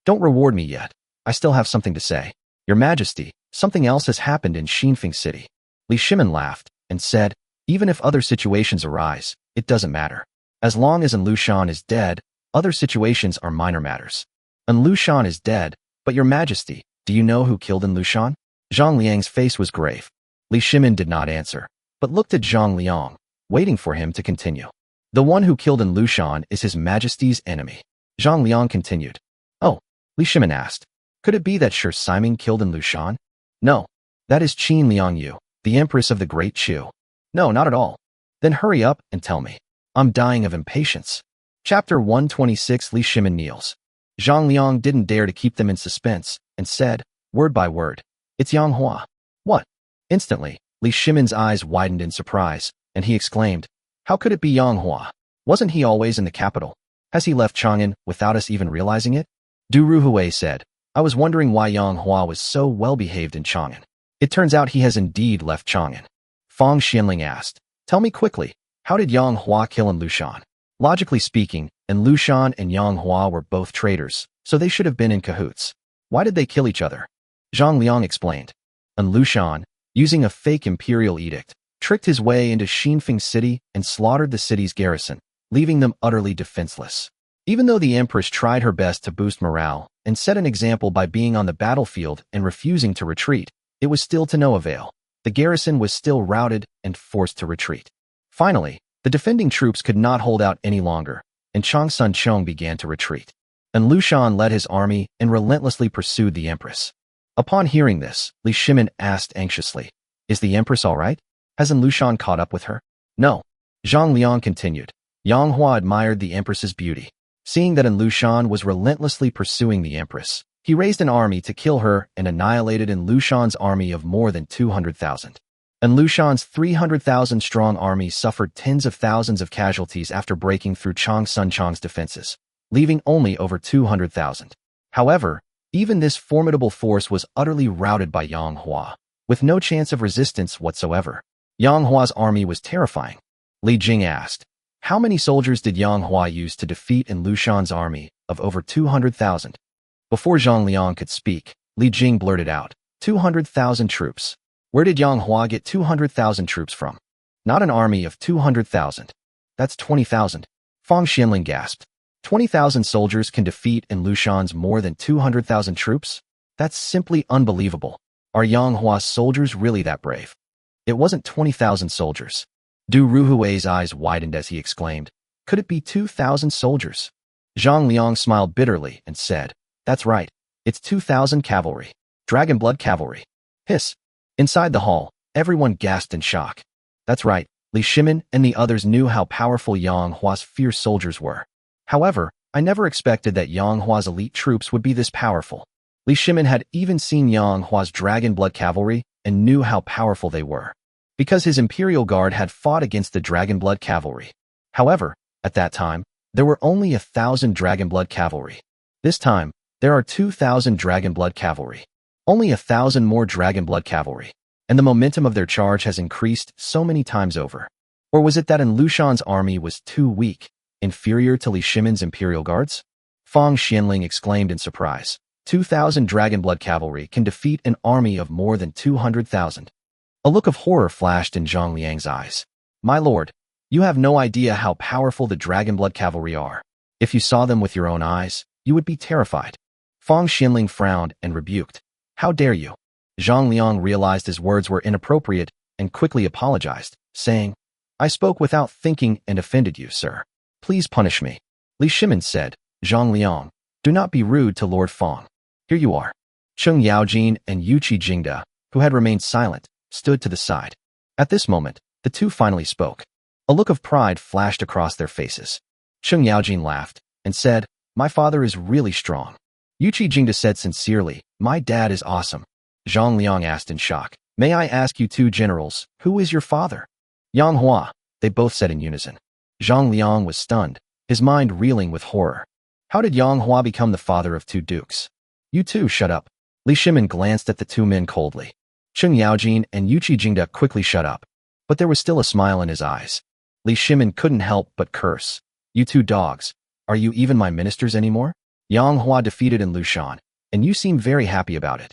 don't reward me yet. I still have something to say. Your Majesty, something else has happened in Xinfeng City. Li Shimon laughed and said, even if other situations arise, it doesn't matter. As long as An Lushan is dead, other situations are minor matters. An Lushan is dead, but Your Majesty, do you know who killed An Lushan? Zhang Liang's face was grave. Li Shimon did not answer, but looked at Zhang Liang, waiting for him to continue. The one who killed An Lushan is His Majesty's enemy. Zhang Liang continued. Oh, Li Shimin asked. Could it be that Shi Siming killed in Lushan? No. That is Qin Liang Yu, the Empress of the Great Chu. No, not at all. Then hurry up and tell me. I'm dying of impatience. Chapter 126 Li Shimin kneels. Zhang Liang didn't dare to keep them in suspense and said, word by word, it's Yang Hua. What? Instantly, Li Shimin's eyes widened in surprise, and he exclaimed, how could it be Yang Hua? Wasn't he always in the capital? Has he left Chang'an without us even realizing it? Du Ruhui said, I was wondering why Yang Hua was so well-behaved in Chang'an. It turns out he has indeed left Chang'an. Fang Xianling asked, tell me quickly, how did Yang Hua kill in Lushan? Logically speaking, in Lushan and Yang Hua were both traitors, so they should have been in cahoots. Why did they kill each other? Zhang Liang explained. In Lushan, using a fake imperial edict, tricked his way into Xinfeng City and slaughtered the city's garrison, leaving them utterly defenseless. Even though the Empress tried her best to boost morale and set an example by being on the battlefield and refusing to retreat, it was still to no avail. The garrison was still routed and forced to retreat. Finally, the defending troops could not hold out any longer, and Changsun Chong began to retreat. And Lushan led his army and relentlessly pursued the Empress. Upon hearing this, Li Shimin asked anxiously, is the Empress all right? Hasn't Lushan caught up with her? No. Zhang Liang continued. Yang Hua admired the Empress's beauty. Seeing that in Lushan was relentlessly pursuing the Empress, he raised an army to kill her and annihilated in Lushan's army of more than 200,000. And Lushan's 300,000-strong army suffered tens of thousands of casualties after breaking through Changsun Chong's defenses, leaving only over 200,000. However, even this formidable force was utterly routed by Yang Hua, with no chance of resistance whatsoever. Yang Hua's army was terrifying. Li Jing asked, how many soldiers did Yang Hua use to defeat in Lushan's army of over 200,000? Before Zhang Liang could speak, Li Jing blurted out, 200,000 troops. Where did Yang Hua get 200,000 troops from? Not an army of 200,000. That's 20,000. Fang Xianling gasped. 20,000 soldiers can defeat in Lushan's more than 200,000 troops? That's simply unbelievable. Are Yang Hua's soldiers really that brave? It wasn't 20,000 soldiers. Du Ruhui's eyes widened as he exclaimed, could it be 2,000 soldiers? Zhang Liang smiled bitterly and said, that's right, it's 2,000 cavalry. Dragon blood cavalry. Hiss. Inside the hall, everyone gasped in shock. That's right, Li Shimin and the others knew how powerful Yang Hua's fierce soldiers were. However, I never expected that Yang Hua's elite troops would be this powerful. Li Shimin had even seen Yang Hua's dragon blood cavalry and knew how powerful they were, because his Imperial Guard had fought against the dragon blood cavalry. However, at that time, there were only 1,000 dragon blood cavalry. This time, there are 2,000 dragon blood cavalry. Only 1,000 more dragon blood cavalry. And the momentum of their charge has increased so many times over. Or was it that in Lushan's army was too weak, inferior to Li Shimin's Imperial Guards? Fang Xianling exclaimed in surprise. 2,000 dragon blood cavalry can defeat an army of more than 200,000. A look of horror flashed in Zhang Liang's eyes. My lord, you have no idea how powerful the dragon blood cavalry are. If you saw them with your own eyes, you would be terrified. Fang Xianling frowned and rebuked. How dare you? Zhang Liang realized his words were inappropriate and quickly apologized, saying, I spoke without thinking and offended you, sir. Please punish me. Li Shimin said, Zhang Liang, do not be rude to Lord Fang. Here you are. Cheng Yaojin and Yuqi Jingda, who had remained silent, stood to the side. At this moment, the two finally spoke. A look of pride flashed across their faces. Cheng Yaojin laughed and said, my father is really strong. Yuqi Jingda said sincerely, my dad is awesome. Zhang Liang asked in shock, may I ask you two generals, who is your father? Yang Hua, they both said in unison. Zhang Liang was stunned, his mind reeling with horror. How did Yang Hua become the father of two dukes? You two shut up. Li Shimin glanced at the two men coldly. Cheng Yaojin and Yuqi Jingda quickly shut up, but there was still a smile in his eyes. Li Shimin couldn't help but curse. You two dogs, are you even my ministers anymore? Yang Hua defeated in Lushan, and you seem very happy about it.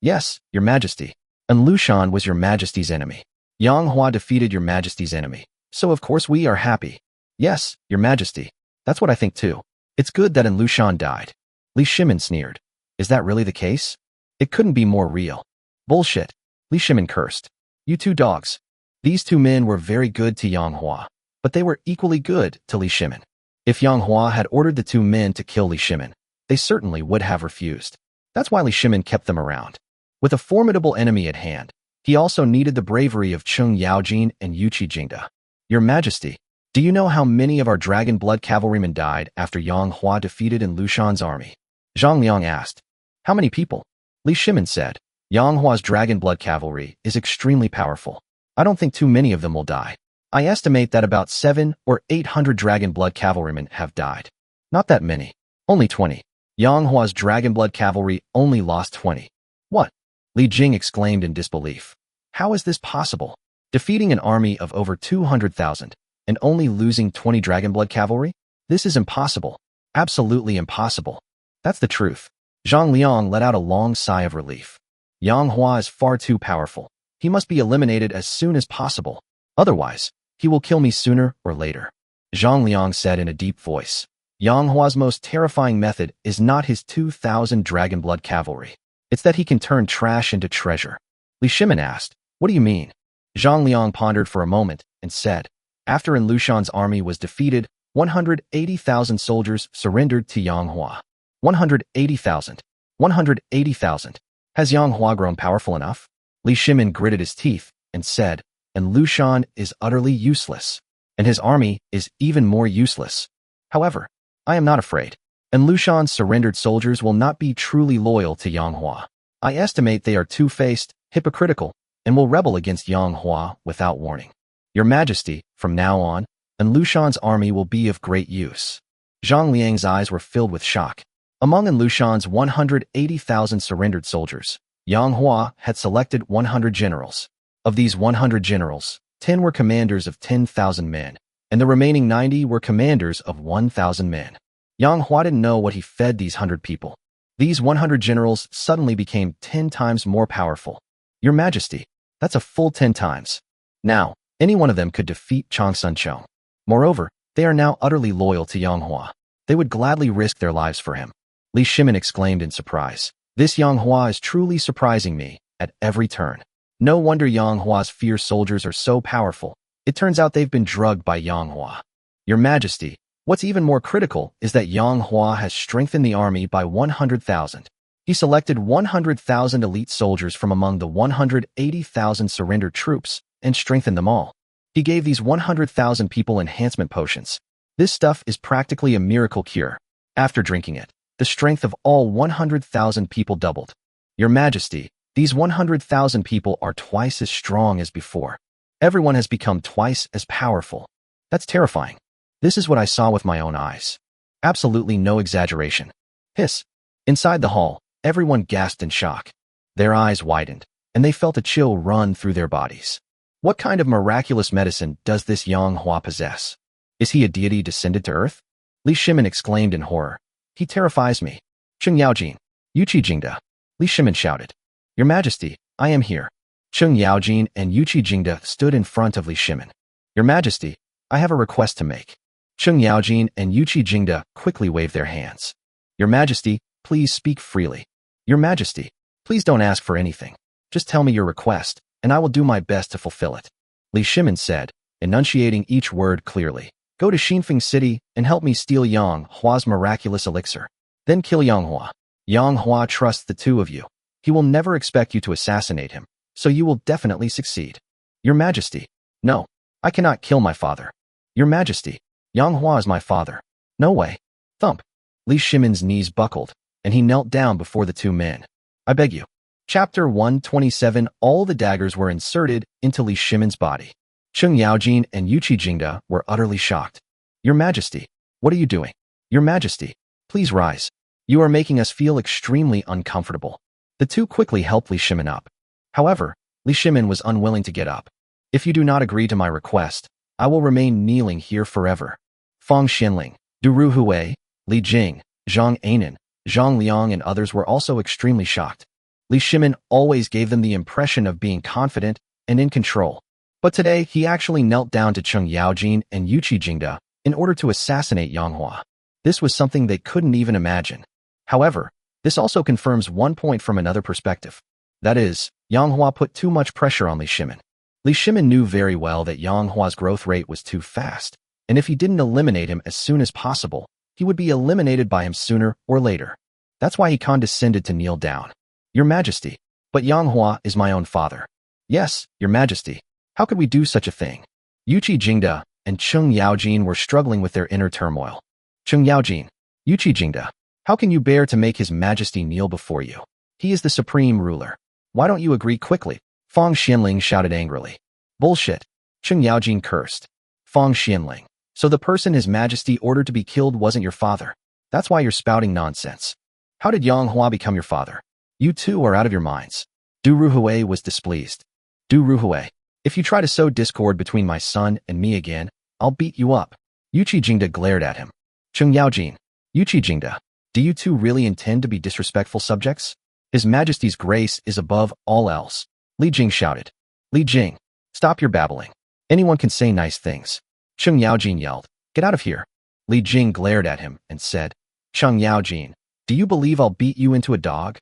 Yes, your majesty. And Lushan was your majesty's enemy. Yang Hua defeated your majesty's enemy, so of course we are happy. Yes, your majesty. That's what I think too. It's good that in Lushan died. Li Shimin sneered. Is that really the case? It couldn't be more real. Bullshit. Li Shimin cursed. You two dogs. These two men were very good to Yang Hua, but they were equally good to Li Shimin. If Yang Hua had ordered the two men to kill Li Shimin, they certainly would have refused. That's why Li Shimin kept them around. With a formidable enemy at hand, he also needed the bravery of Cheng Yaojin and Yuqi Jingde. Your Majesty, do you know how many of our dragon blood cavalrymen died after Yang Hua defeated in Lushan's army? Zhang Liang asked. How many people? Li Shimin said. Yang Hua's dragon blood cavalry is extremely powerful. I don't think too many of them will die. I estimate that about 700 or 800 dragon blood cavalrymen have died. Not that many. Only 20. Yang Hua's dragon blood cavalry only lost 20. What? Li Jing exclaimed in disbelief. How is this possible? Defeating an army of over 200,000 and only losing 20 dragon blood cavalry? This is impossible. Absolutely impossible. That's the truth. Zhang Liang let out a long sigh of relief. Yang Hua is far too powerful. He must be eliminated as soon as possible. Otherwise, he will kill me sooner or later. Zhang Liang said in a deep voice. Yang Hua's most terrifying method is not his 2,000 dragon blood cavalry. It's that he can turn trash into treasure. Li Shimin asked, what do you mean? Zhang Liang pondered for a moment and said, after An Lushan's army was defeated, 180,000 soldiers surrendered to Yang Hua. 180,000. 180,000. Has Yang Hua grown powerful enough? Li Shimin gritted his teeth and said, and Lushan is utterly useless, and his army is even more useless. However, I am not afraid. And Lushan's surrendered soldiers will not be truly loyal to Yang Hua. I estimate they are two-faced, hypocritical, and will rebel against Yang Hua without warning. Your Majesty, from now on, An Lushan's army will be of great use. Zhang Liang's eyes were filled with shock. Among An Lushan's 180,000 surrendered soldiers, Yang Hua had selected 100 generals. Of these 100 generals, 10 were commanders of 10,000 men, and the remaining 90 were commanders of 1,000 men. Yang Hua didn't know what he fed these 100 people. These 100 generals suddenly became 10 times more powerful. Your Majesty, that's a full 10 times. Now, any one of them could defeat Chang Sunchong. Moreover, they are now utterly loyal to Yang Hua. They would gladly risk their lives for him. Li Shimin exclaimed in surprise. This Yang Hua is truly surprising me at every turn. No wonder Yang Hua's fierce soldiers are so powerful. It turns out they've been drugged by Yang Hua. Your Majesty, what's even more critical is that Yang Hua has strengthened the army by 100,000. He selected 100,000 elite soldiers from among the 180,000 surrendered troops and strengthened them all. He gave these 100,000 people enhancement potions. This stuff is practically a miracle cure. After drinking it, the strength of all 100,000 people doubled. Your Majesty, these 100,000 people are twice as strong as before. Everyone has become twice as powerful. That's terrifying. This is what I saw with my own eyes. Absolutely no exaggeration. Hiss. Inside the hall, everyone gasped in shock. Their eyes widened, and they felt a chill run through their bodies. What kind of miraculous medicine does this Yang Hua possess? Is he a deity descended to earth? Li Shimin exclaimed in horror. He terrifies me. Cheng Yaojin, Yuqi Jingde. Li Shimin shouted. Your Majesty, I am here. Cheng Yaojin and Yuqi Jingde stood in front of Li Shimin. Your Majesty, I have a request to make. Cheng Yaojin and Yuqi Jingde quickly waved their hands. Your Majesty, please speak freely. Your Majesty, please don't ask for anything. Just tell me your request, and I will do my best to fulfill it. Li Shimin said, enunciating each word clearly. Go to Xinfeng City and help me steal Yang Hua's miraculous elixir. Then kill Yang Hua. Yang Hua trusts the two of you. He will never expect you to assassinate him, so you will definitely succeed. Your Majesty. No, I cannot kill my father. Your Majesty. Yang Hua is my father. No way. Thump. Li Shimin's knees buckled, and he knelt down before the two men. I beg you. Chapter 127. All the daggers were inserted into Li Shimin's body. Cheng Yaojin and Yuqi Jingde were utterly shocked. Your Majesty, what are you doing? Your Majesty, please rise. You are making us feel extremely uncomfortable. The two quickly helped Li Shimin up. However, Li Shimin was unwilling to get up. If you do not agree to my request, I will remain kneeling here forever. Fang Xinling, Du Ruhui, Li Jing, Zhang Anan, Zhang Liang and others were also extremely shocked. Li Shimin always gave them the impression of being confident and in control. But today, he actually knelt down to Cheng Yaojin and Yuqi Jingde in order to assassinate Yang Hua. This was something they couldn't even imagine. However, this also confirms one point from another perspective. That is, Yang Hua put too much pressure on Li Shimin. Li Shimin knew very well that Yang Hua's growth rate was too fast, and if he didn't eliminate him as soon as possible, he would be eliminated by him sooner or later. That's why he condescended to kneel down. Your Majesty, but Yang Hua is my own father. Yes, Your Majesty. How could we do such a thing? Yuqi Jingda and Cheng Yaojin were struggling with their inner turmoil. Cheng Yaojin, Yuqi Jingda, how can you bear to make His Majesty kneel before you? He is the supreme ruler. Why don't you agree quickly? Fang Xianling shouted angrily. Bullshit. Cheng Yaojin cursed. Fang Xianling. So the person His Majesty ordered to be killed wasn't your father. That's why you're spouting nonsense. How did Yang Hua become your father? You two are out of your minds. Du Ruhui was displeased. Du Ruhui, if you try to sow discord between my son and me again, I'll beat you up. Yuqi Jingda glared at him. Cheng Yaojin, Yuqi Jingda, do you two really intend to be disrespectful subjects? His Majesty's grace is above all else. Li Jing shouted. Li Jing, stop your babbling. Anyone can say nice things. Cheng Yaojin yelled, get out of here. Li Jing glared at him and said, Cheng Yaojin, do you believe I'll beat you into a dog?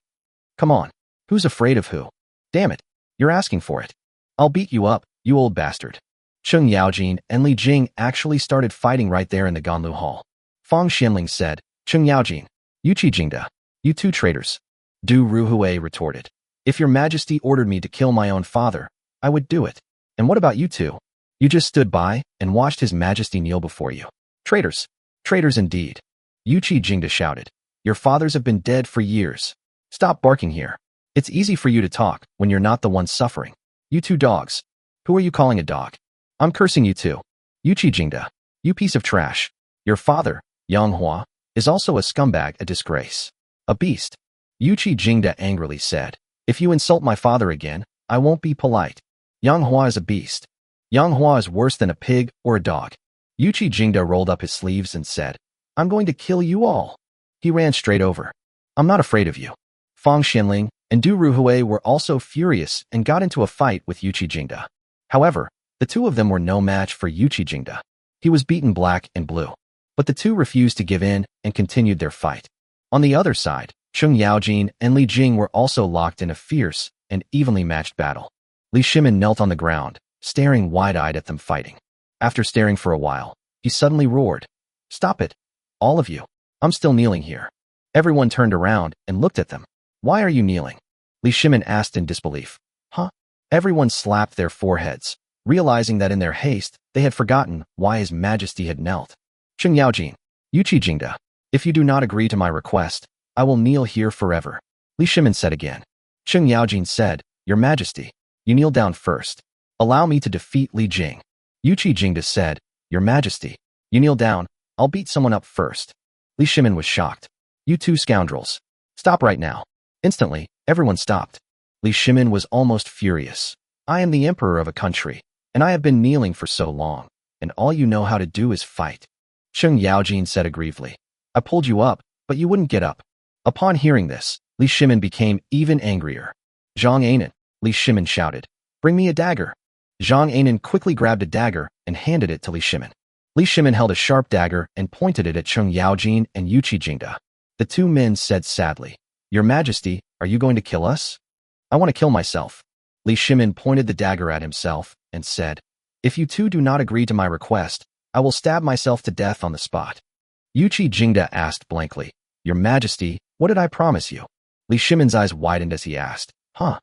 Come on, who's afraid of who? Damn it, you're asking for it. I'll beat you up, you old bastard. Cheng Yaojin and Li Jing actually started fighting right there in the Ganlu Hall. Fang Xianling said, Cheng Yaojin, Yuqi Jingda, you two traitors. Du Ruhui retorted, if Your Majesty ordered me to kill my own father, I would do it. And what about you two? You just stood by and watched His Majesty kneel before you. Traitors. Traitors indeed. Yuqi Jingda shouted, your fathers have been dead for years. Stop barking here. It's easy for you to talk when you're not the one suffering. You two dogs. Who are you calling a dog? I'm cursing you too. Yuqi Jingda, you piece of trash. Your father, Yang Hua, is also a scumbag, a disgrace. A beast. Yuqi Jingda angrily said, if you insult my father again, I won't be polite. Yang Hua is a beast. Yang Hua is worse than a pig or a dog. Yuqi Jingda rolled up his sleeves and said, I'm going to kill you all. He ran straight over. I'm not afraid of you. Fang Xianling and Du Ruhui were also furious and got into a fight with Yuqi Jingda. However, the two of them were no match for Yuqi Jingda. He was beaten black and blue. But the two refused to give in and continued their fight. On the other side, Cheng Yaojin and Li Jing were also locked in a fierce and evenly matched battle. Li Shimin knelt on the ground, staring wide-eyed at them fighting. After staring for a while, he suddenly roared, Stop it! All of you! I'm still kneeling here. Everyone turned around and looked at them. Why are you kneeling? Li Shimin asked in disbelief. Huh? Everyone slapped their foreheads, realizing that in their haste, they had forgotten why His Majesty had knelt. Cheng Yaojin, Yuqi Jingda, if you do not agree to my request, I will kneel here forever. Li Shimin said again. Cheng Yaojin said, Your Majesty, you kneel down first. Allow me to defeat Li Jing. Yuqi Jingda said, Your Majesty, you kneel down, I'll beat someone up first. Li Shimin was shocked. You two scoundrels. Stop right now. Instantly, everyone stopped. Li Shimin was almost furious. I am the emperor of a country, and I have been kneeling for so long, and all you know how to do is fight. Cheng Yaojin said aggrievely. I pulled you up, but you wouldn't get up. Upon hearing this, Li Shimin became even angrier. Zhang Anan, Li Shimin shouted. Bring me a dagger. Zhang Anan quickly grabbed a dagger and handed it to Li Shimin. Li Shimin held a sharp dagger and pointed it at Cheng Yaojin and Yuqi Jingda. The two men said sadly, Your Majesty, are you going to kill us? I want to kill myself. Li Shimin pointed the dagger at himself and said, If you two do not agree to my request, I will stab myself to death on the spot. Yuqi Jingda asked blankly, Your Majesty, what did I promise you? Li Shimin's eyes widened as he asked, Huh?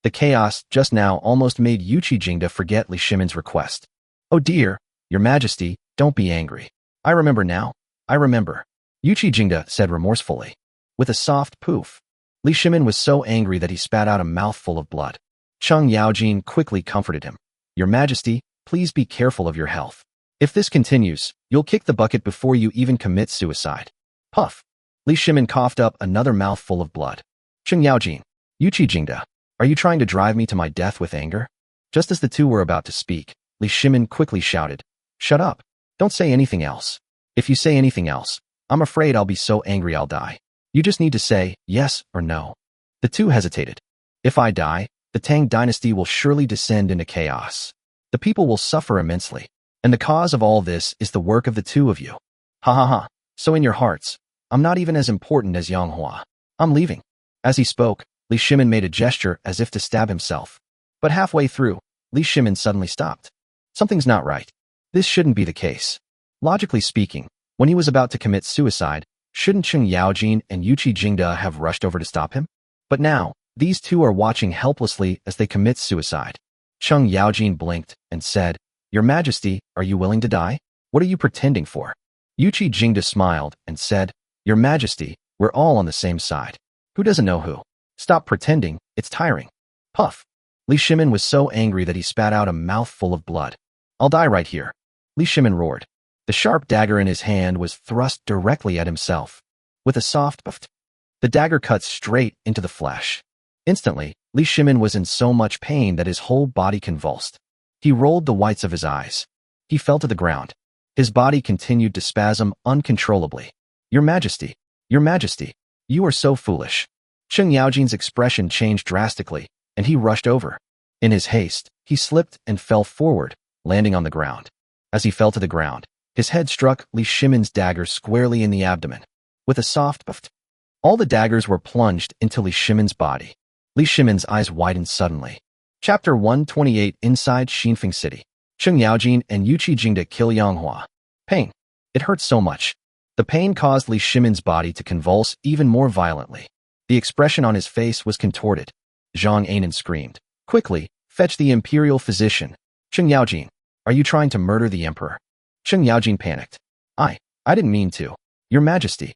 The chaos just now almost made Yuqi Jingda forget Li Shimin's request. Oh dear, Your Majesty, don't be angry. I remember now. I remember. Yuqi Jingda said remorsefully. With a soft poof. Li Shimin was so angry that he spat out a mouthful of blood. Cheng Yaojin quickly comforted him. Your Majesty, please be careful of your health. If this continues, you'll kick the bucket before you even commit suicide. Puff. Li Shimin coughed up another mouthful of blood. Cheng Yaojin, Yuqi Jingda, are you trying to drive me to my death with anger? Just as the two were about to speak, Li Shimin quickly shouted, Shut up. Don't say anything else. If you say anything else, I'm afraid I'll be so angry I'll die. You just need to say yes or no. The two hesitated. If I die, the Tang dynasty will surely descend into chaos. The people will suffer immensely. And the cause of all this is the work of the two of you. Ha ha ha. So in your hearts, I'm not even as important as Yang Hua. I'm leaving. As he spoke, Li Shimin made a gesture as if to stab himself. But halfway through, Li Shimin suddenly stopped. Something's not right. This shouldn't be the case. Logically speaking, when he was about to commit suicide, shouldn't Cheng Yaojin and Yuqi Jingde have rushed over to stop him? But now, these two are watching helplessly as they commit suicide. Cheng Yaojin blinked and said, "Your Majesty, are you willing to die? What are you pretending for?" Yuqi Jingde smiled and said, "Your Majesty, we're all on the same side. Who doesn't know who? Stop pretending, it's tiring." Puff. Li Shimin was so angry that he spat out a mouthful of blood. "I'll die right here." Li Shimin roared. The sharp dagger in his hand was thrust directly at himself. With a soft puff, the dagger cut straight into the flesh. Instantly, Li Shimin was in so much pain that his whole body convulsed. He rolled the whites of his eyes. He fell to the ground. His body continued to spasm uncontrollably. "Your Majesty, Your Majesty, you are so foolish." Cheng Yaojin's expression changed drastically, and he rushed over. In his haste, he slipped and fell forward, landing on the ground. As he fell to the ground, his head struck Li Shimin's dagger squarely in the abdomen. With a soft puff, all the daggers were plunged into Li Shimin's body. Li Shimin's eyes widened suddenly. Chapter 128 Inside Xinfeng City. Cheng Yaojin and Yuqi Jingde kill Yang Hua. Pain. It hurt so much. The pain caused Li Shimin's body to convulse even more violently. The expression on his face was contorted. Zhang Anan screamed, "Quickly, fetch the imperial physician." "Cheng Yaojin, are you trying to murder the emperor?" Cheng Yaojin panicked. I didn't mean to. Your Majesty,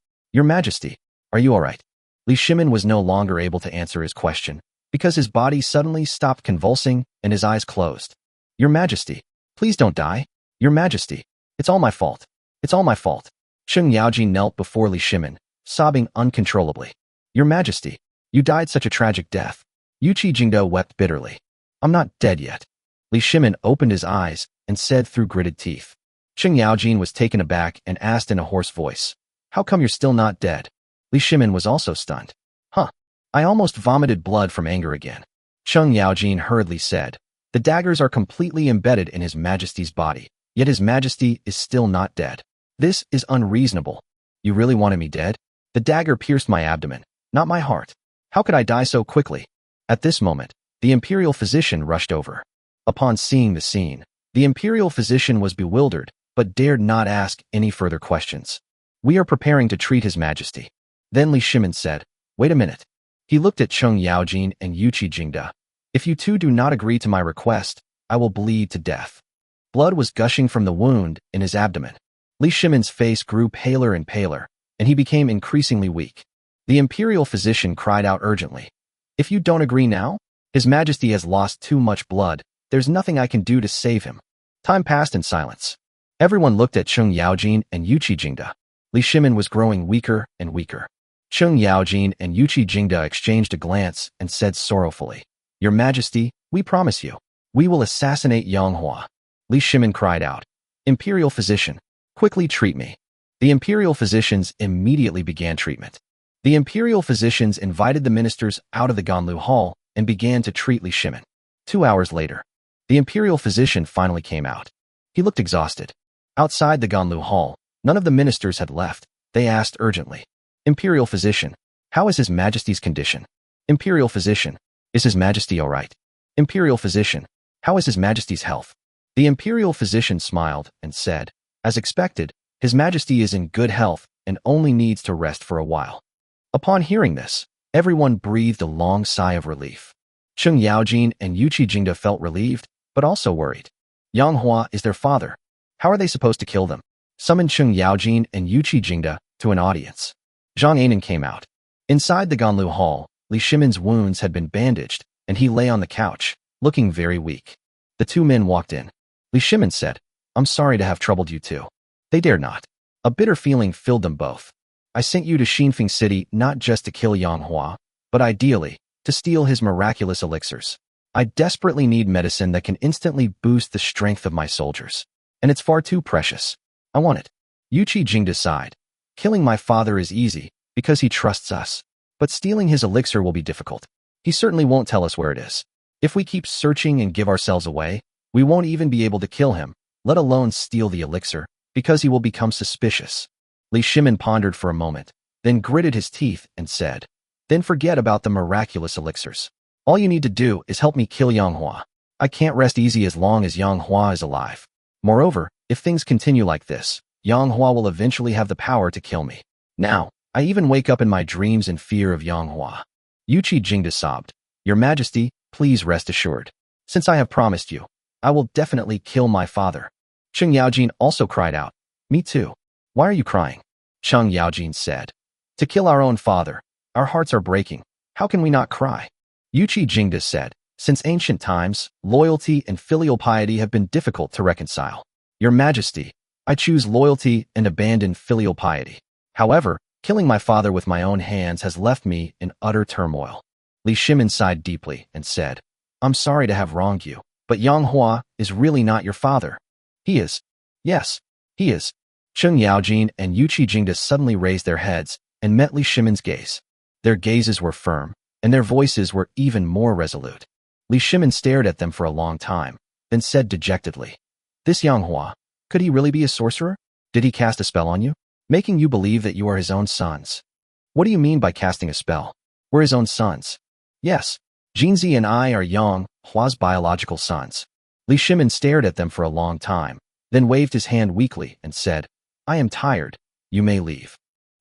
are you all right?" Li Shimin was no longer able to answer his question because his body suddenly stopped convulsing and his eyes closed. "Your Majesty, please don't die. Your Majesty, it's all my fault. It's all my fault." Cheng Yaojin knelt before Li Shimin, sobbing uncontrollably. "Your Majesty, you died such a tragic death." Yuqi Jingde wept bitterly. "I'm not dead yet." Li Shimin opened his eyes and said through gritted teeth. Cheng Yaojin was taken aback and asked in a hoarse voice, "How come you're still not dead?" Li Shimin was also stunned. I almost vomited blood from anger again." Cheng Yaojin hurriedly said, "The daggers are completely embedded in His Majesty's body, yet His Majesty is still not dead. This is unreasonable. You really wanted me dead? The dagger pierced my abdomen, not my heart. How could I die so quickly?" At this moment, the imperial physician rushed over. Upon seeing the scene, the imperial physician was bewildered, but dared not ask any further questions. "We are preparing to treat His Majesty." Then Li Shimin said, "Wait a minute." He looked at Cheng Yaojin and Yuqi Jingde. "If you two do not agree to my request, I will bleed to death." Blood was gushing from the wound in his abdomen. Li Shimin's face grew paler and paler, and he became increasingly weak. The imperial physician cried out urgently, "If you don't agree now, His Majesty has lost too much blood. There's nothing I can do to save him." Time passed in silence. Everyone looked at Cheng Yaojin and Yuqi Jingde. Li Shimin was growing weaker and weaker. Cheng Yaojin and Yuqi Jingde exchanged a glance and said sorrowfully, "Your Majesty, we promise you, we will assassinate Yang Hua." Li Shimin cried out, "Imperial physician, quickly treat me." The imperial physicians immediately began treatment. The imperial physicians invited the ministers out of the Ganlu Hall and began to treat Li Shimin. 2 hours later, the imperial physician finally came out. He looked exhausted. Outside the Ganlu Hall, none of the ministers had left. They asked urgently, "Imperial physician, how is His Majesty's condition?" "Imperial physician, is His Majesty all right?" "Imperial physician, how is His Majesty's health?" The imperial physician smiled and said, "As expected, His Majesty is in good health and only needs to rest for a while." Upon hearing this, everyone breathed a long sigh of relief. Cheng Yaojin and Yuqi Jingde felt relieved, but also worried. Yang Hua is their father. How are they supposed to kill them? Summon Cheng Yaojin and Yuqi Jingde to an audience. Zhang Anan came out. Inside the Ganlu Hall, Li Shimin's wounds had been bandaged, and he lay on the couch, looking very weak. The two men walked in. Li Shimin said, "I'm sorry to have troubled you two." They dared not. A bitter feeling filled them both. "I sent you to Xinfeng City not just to kill Yang Hua, but ideally, to steal his miraculous elixirs. I desperately need medicine that can instantly boost the strength of my soldiers. And it's far too precious. I want it." Yuqi Jingde sighed. "Killing my father is easy, because he trusts us. But stealing his elixir will be difficult. He certainly won't tell us where it is. If we keep searching and give ourselves away, we won't even be able to kill him, let alone steal the elixir, because he will become suspicious." Li Shimin pondered for a moment, then gritted his teeth and said, "Then forget about the miraculous elixirs. All you need to do is help me kill Yang Hua. I can't rest easy as long as Yang Hua is alive. Moreover, if things continue like this, Yang Hua will eventually have the power to kill me. Now, I even wake up in my dreams in fear of Yang Hua. Yuqi Jingda sobbed. Your Majesty, please rest assured. Since I have promised you, I will definitely kill my father. Cheng Yaojin also cried out. Me too. Why are you crying? Cheng Yaojin said. To kill our own father. Our hearts are breaking. How can we not cry? Yuqi Jingda said. Since ancient times, loyalty and filial piety have been difficult to reconcile. Your Majesty, I choose loyalty and abandon filial piety. However, killing my father with my own hands has left me in utter turmoil. Li Shimin sighed deeply and said, I'm sorry to have wronged you, but Yang Hua is really not your father. He is. Yes, he is. Cheng Yaojin and Yuqi Jingda suddenly raised their heads and met Li Shimin's gaze. Their gazes were firm, and their voices were even more resolute. Li Shimin stared at them for a long time, then said dejectedly, This Yang Hua, could he really be a sorcerer? Did he cast a spell on you, making you believe that you are his own sons? What do you mean by casting a spell? We're his own sons. Yes, Jinzi and I are Yang Hua's biological sons. Li Shimin stared at them for a long time, then waved his hand weakly and said, I am tired. You may leave.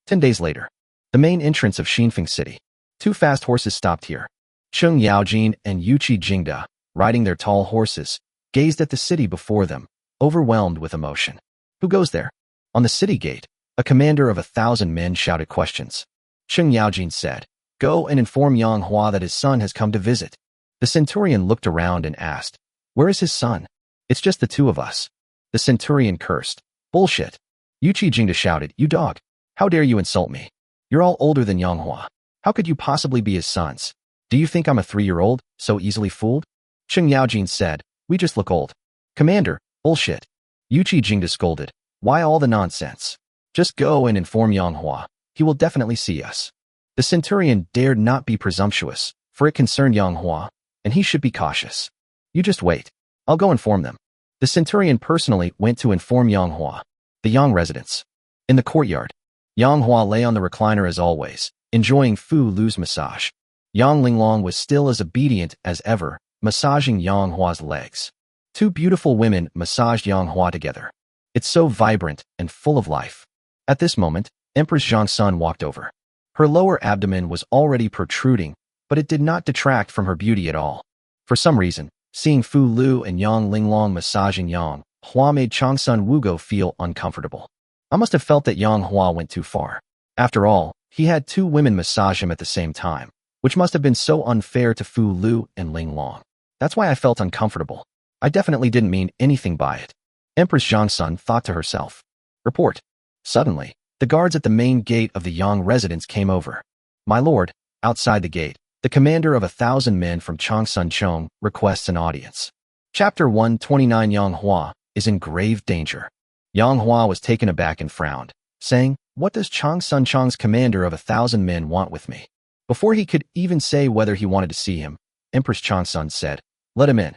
10 days later, the main entrance of Xinfeng City. 2 fast horses stopped here. Cheng Yaojin and Yuqi Jingda, riding their tall horses, gazed at the city before them, overwhelmed with emotion. Who goes there? On the city gate, a commander of 1,000 men shouted questions. Cheng Yaojin said, Go and inform Yang Hua that his son has come to visit. The centurion looked around and asked, Where is his son? It's just the 2 of us. The centurion cursed. Bullshit. Yuqi Jingda shouted, You dog. How dare you insult me? You're all older than Yang Hua. How could you possibly be his sons? Do you think I'm a 3-year-old, so easily fooled? Cheng Yaojin said, We just look old. Commander, bullshit. Yuqi Jingda scolded. Why all the nonsense? Just go and inform Yang Hua. He will definitely see us. The centurion dared not be presumptuous, for it concerned Yang Hua, and he should be cautious. You just wait. I'll go inform them. The centurion personally went to inform Yang Hua. The Yang residence. In the courtyard, Yang Hua lay on the recliner as always, enjoying Fu Lu's massage. Yang Linglong was still as obedient as ever, massaging Yang Hua's legs. 2 beautiful women massaged Yang Hua together. It's so vibrant and full of life. At this moment, Empress Zhang Sun walked over. Her lower abdomen was already protruding, but it did not detract from her beauty at all. For some reason, seeing Fu Lu and Yang Linglong massaging Yang Hua made Changsun Wugo feel uncomfortable. I must have felt that Yang Hua went too far. After all, he had 2 women massage him at the same time, which must have been so unfair to Fu Lu and Linglong. That's why I felt uncomfortable. I definitely didn't mean anything by it. Empress Zhang Sun thought to herself. Report. Suddenly, the guards at the main gate of the Yang residence came over. My lord, outside the gate, the commander of 1,000 men from Changsun Chong requests an audience. Chapter 129 Yang Hua is in grave danger. Yang Hua was taken aback and frowned, saying, What does Changsun Chong's commander of 1,000 men want with me? Before he could even say whether he wanted to see him, Empress Changsun said, Let him in.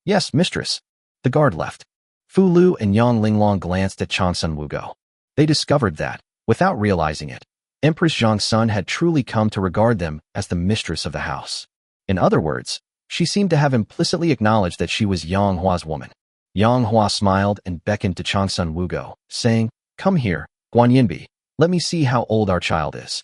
Yes, mistress. The guard left. Fu Lu and Yang Linglong glanced at Changsun Wugo. They discovered that, without realizing it, Empress Zhang Sun had truly come to regard them as the mistress of the house. In other words, she seemed to have implicitly acknowledged that she was Yang Hua's woman. Yang Hua smiled and beckoned to Changsun Wugo, saying, Come here, Guanyinbi, let me see how old our child is.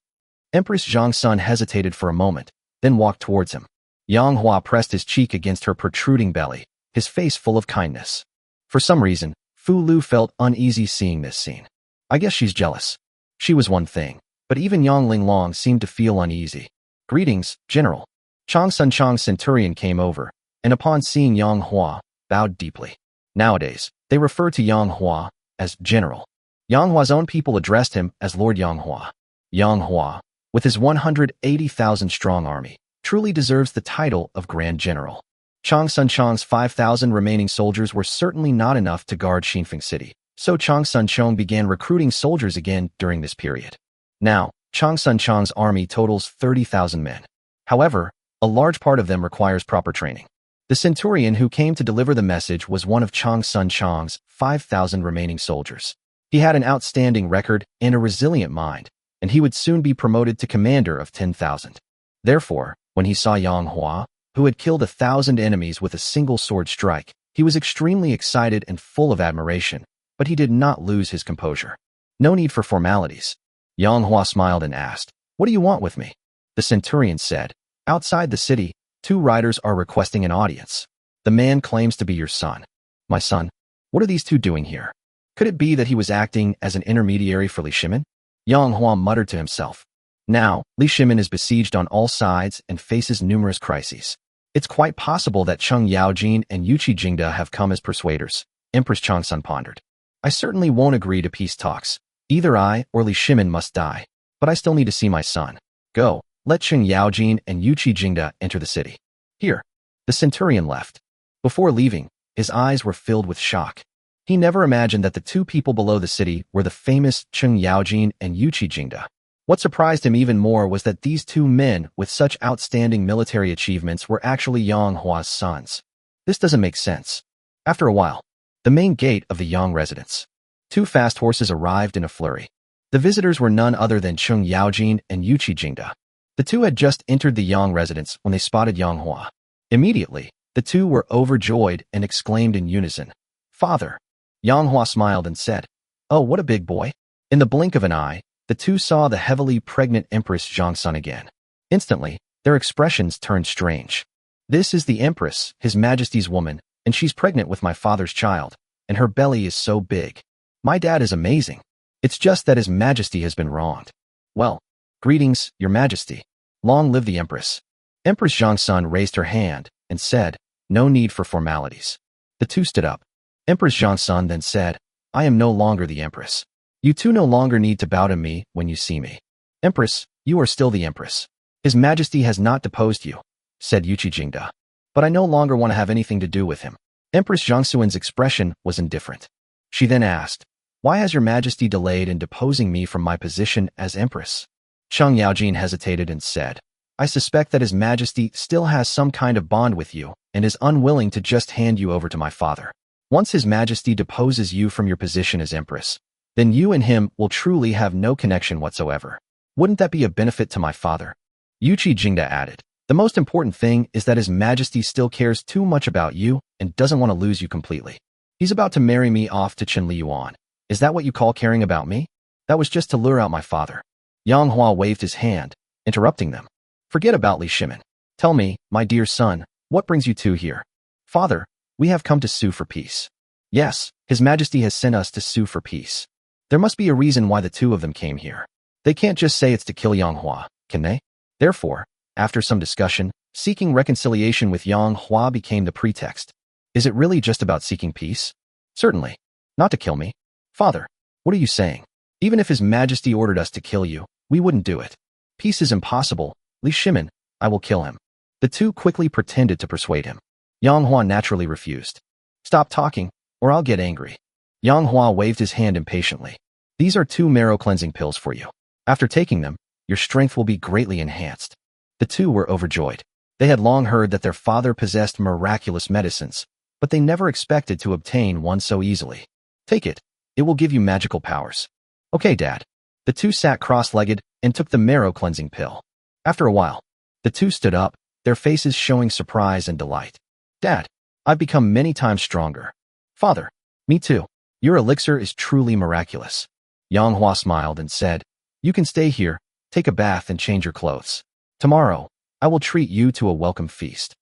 Empress Zhang Sun hesitated for a moment, then walked towards him. Yang Hua pressed his cheek against her protruding belly, his face full of kindness. For some reason, Fu Lu felt uneasy seeing this scene. I guess she's jealous. She was one thing, but even Yang Linglong seemed to feel uneasy. Greetings, General. Changsun Chong's centurion came over, and upon seeing Yang Hua, bowed deeply. Nowadays, they refer to Yang Hua as General. Yang Hua's own people addressed him as Lord Yang Hua. Yang Hua, with his 180,000-strong army, truly deserves the title of Grand General. Changsun Chong's 5,000 remaining soldiers were certainly not enough to guard Xinfeng City, so Changsun Chong began recruiting soldiers again during this period. Now, Changsun Chong's army totals 30,000 men. However, a large part of them requires proper training. The centurion who came to deliver the message was one of Changsun Chong's 5,000 remaining soldiers. He had an outstanding record and a resilient mind, and he would soon be promoted to commander of 10,000. Therefore, when he saw Yang Hua, who had killed 1,000 enemies with a single sword strike, he was extremely excited and full of admiration, but he did not lose his composure. No need for formalities. Yang Hua smiled and asked, "What do you want with me?" The centurion said, "Outside the city, 2 riders are requesting an audience. The man claims to be your son." "My son? What are these 2 doing here?" Could it be that he was acting as an intermediary for Li Shimin? Yang Hua muttered to himself. Now, Li Shimin is besieged on all sides and faces numerous crises. It's quite possible that Cheng Yaojin and Yuqi Jingda have come as persuaders. Empress Changsun pondered. I certainly won't agree to peace talks. Either I or Li Shimin must die. But I still need to see my son. Go, let Cheng Yaojin and Yuqi Jingda enter the city. Here. The centurion left. Before leaving, his eyes were filled with shock. He never imagined that the 2 people below the city were the famous Cheng Yaojin and Yuqi Jingda. What surprised him even more was that these 2 men with such outstanding military achievements were actually Yang Hua's sons. This doesn't make sense. After a while, the main gate of the Yang residence. 2 fast horses arrived in a flurry. The visitors were none other than Cheng Yaojin and Yuqi Jingda. The 2 had just entered the Yang residence when they spotted Yang Hua. Immediately, the 2 were overjoyed and exclaimed in unison, "Father!" Yang Hua smiled and said, "Oh, what a big boy." In the blink of an eye, the 2 saw the heavily pregnant Empress Zhangsun again. Instantly, their expressions turned strange. "This is the Empress, His Majesty's woman, and she's pregnant with my father's child, and her belly is so big. My dad is amazing. It's just that His Majesty has been wronged." "Well, greetings, Your Majesty. Long live the Empress." Empress Zhangsun raised her hand and said, "No need for formalities." The 2 stood up. Empress Zhangsun then said, "I am no longer the Empress. You 2 no longer need to bow to me when you see me. Empress, you are still the Empress. His Majesty has not deposed you," said Yuqi Jingda. "But I no longer want to have anything to do with him." Empress Zhangsun's expression was indifferent. She then asked, "Why has Your Majesty delayed in deposing me from my position as Empress?" Cheng Yaojin hesitated and said, "I suspect that His Majesty still has some kind of bond with you and is unwilling to just hand you over to my father. Once His Majesty deposes you from your position as Empress, then you and him will truly have no connection whatsoever. Wouldn't that be a benefit to my father?" Yuqi Jingda added, "The most important thing is that His Majesty still cares too much about you and doesn't want to lose you completely. He's about to marry me off to Chen Liyuan. Is that what you call caring about me? That was just to lure out my father." Yang Hua waved his hand, interrupting them. "Forget about Li Shimin. Tell me, my dear son, what brings you 2 here?" "Father, we have come to sue for peace." "Yes, His Majesty has sent us to sue for peace. There must be a reason why the 2 of them came here. They can't just say it's to kill Yang Hua, can they?" Therefore, after some discussion, seeking reconciliation with Yang Hua became the pretext. "Is it really just about seeking peace?" "Certainly. Not to kill me." "Father, what are you saying? Even if His Majesty ordered us to kill you, we wouldn't do it. Peace is impossible. Li Shimin, I will kill him." The 2 quickly pretended to persuade him. Yang Hua naturally refused. "Stop talking, or I'll get angry." Yang Hua waved his hand impatiently. "These are 2 marrow cleansing pills for you. After taking them, your strength will be greatly enhanced." The 2 were overjoyed. They had long heard that their father possessed miraculous medicines, but they never expected to obtain one so easily. "Take it. It will give you magical powers." "Okay, Dad." The 2 sat cross-legged and took the marrow cleansing pill. After a while, the 2 stood up, their faces showing surprise and delight. "Dad, I've become many times stronger." "Father, me too. Your elixir is truly miraculous." Yang Hua smiled and said, "You can stay here, take a bath and change your clothes. Tomorrow, I will treat you to a welcome feast."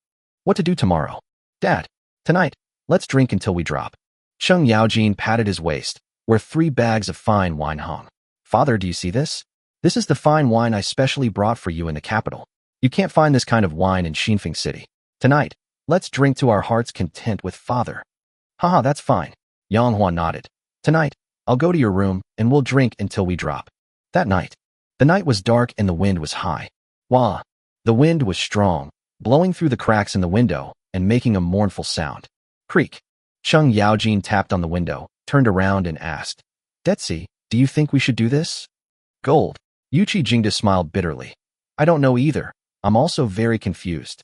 "What to do tomorrow?" "Dad, tonight, let's drink until we drop." Cheng Yaojin patted his waist, where 3 bags of fine wine hung. "Father, do you see this? This is the fine wine I specially brought for you in the capital. You can't find this kind of wine in Xinfeng City. Tonight, let's drink to our heart's content with Father." "Haha, that's fine." Yang Hua nodded. "Tonight, I'll go to your room and we'll drink until we drop." That night, the night was dark and the wind was high. Wah! The wind was strong, blowing through the cracks in the window and making a mournful sound. Creak! Cheng Yaojin tapped on the window, turned around and asked, "Detsi, do you think we should do this?" "Gold." Yuqi Jingda smiled bitterly. "I don't know either. I'm also very confused."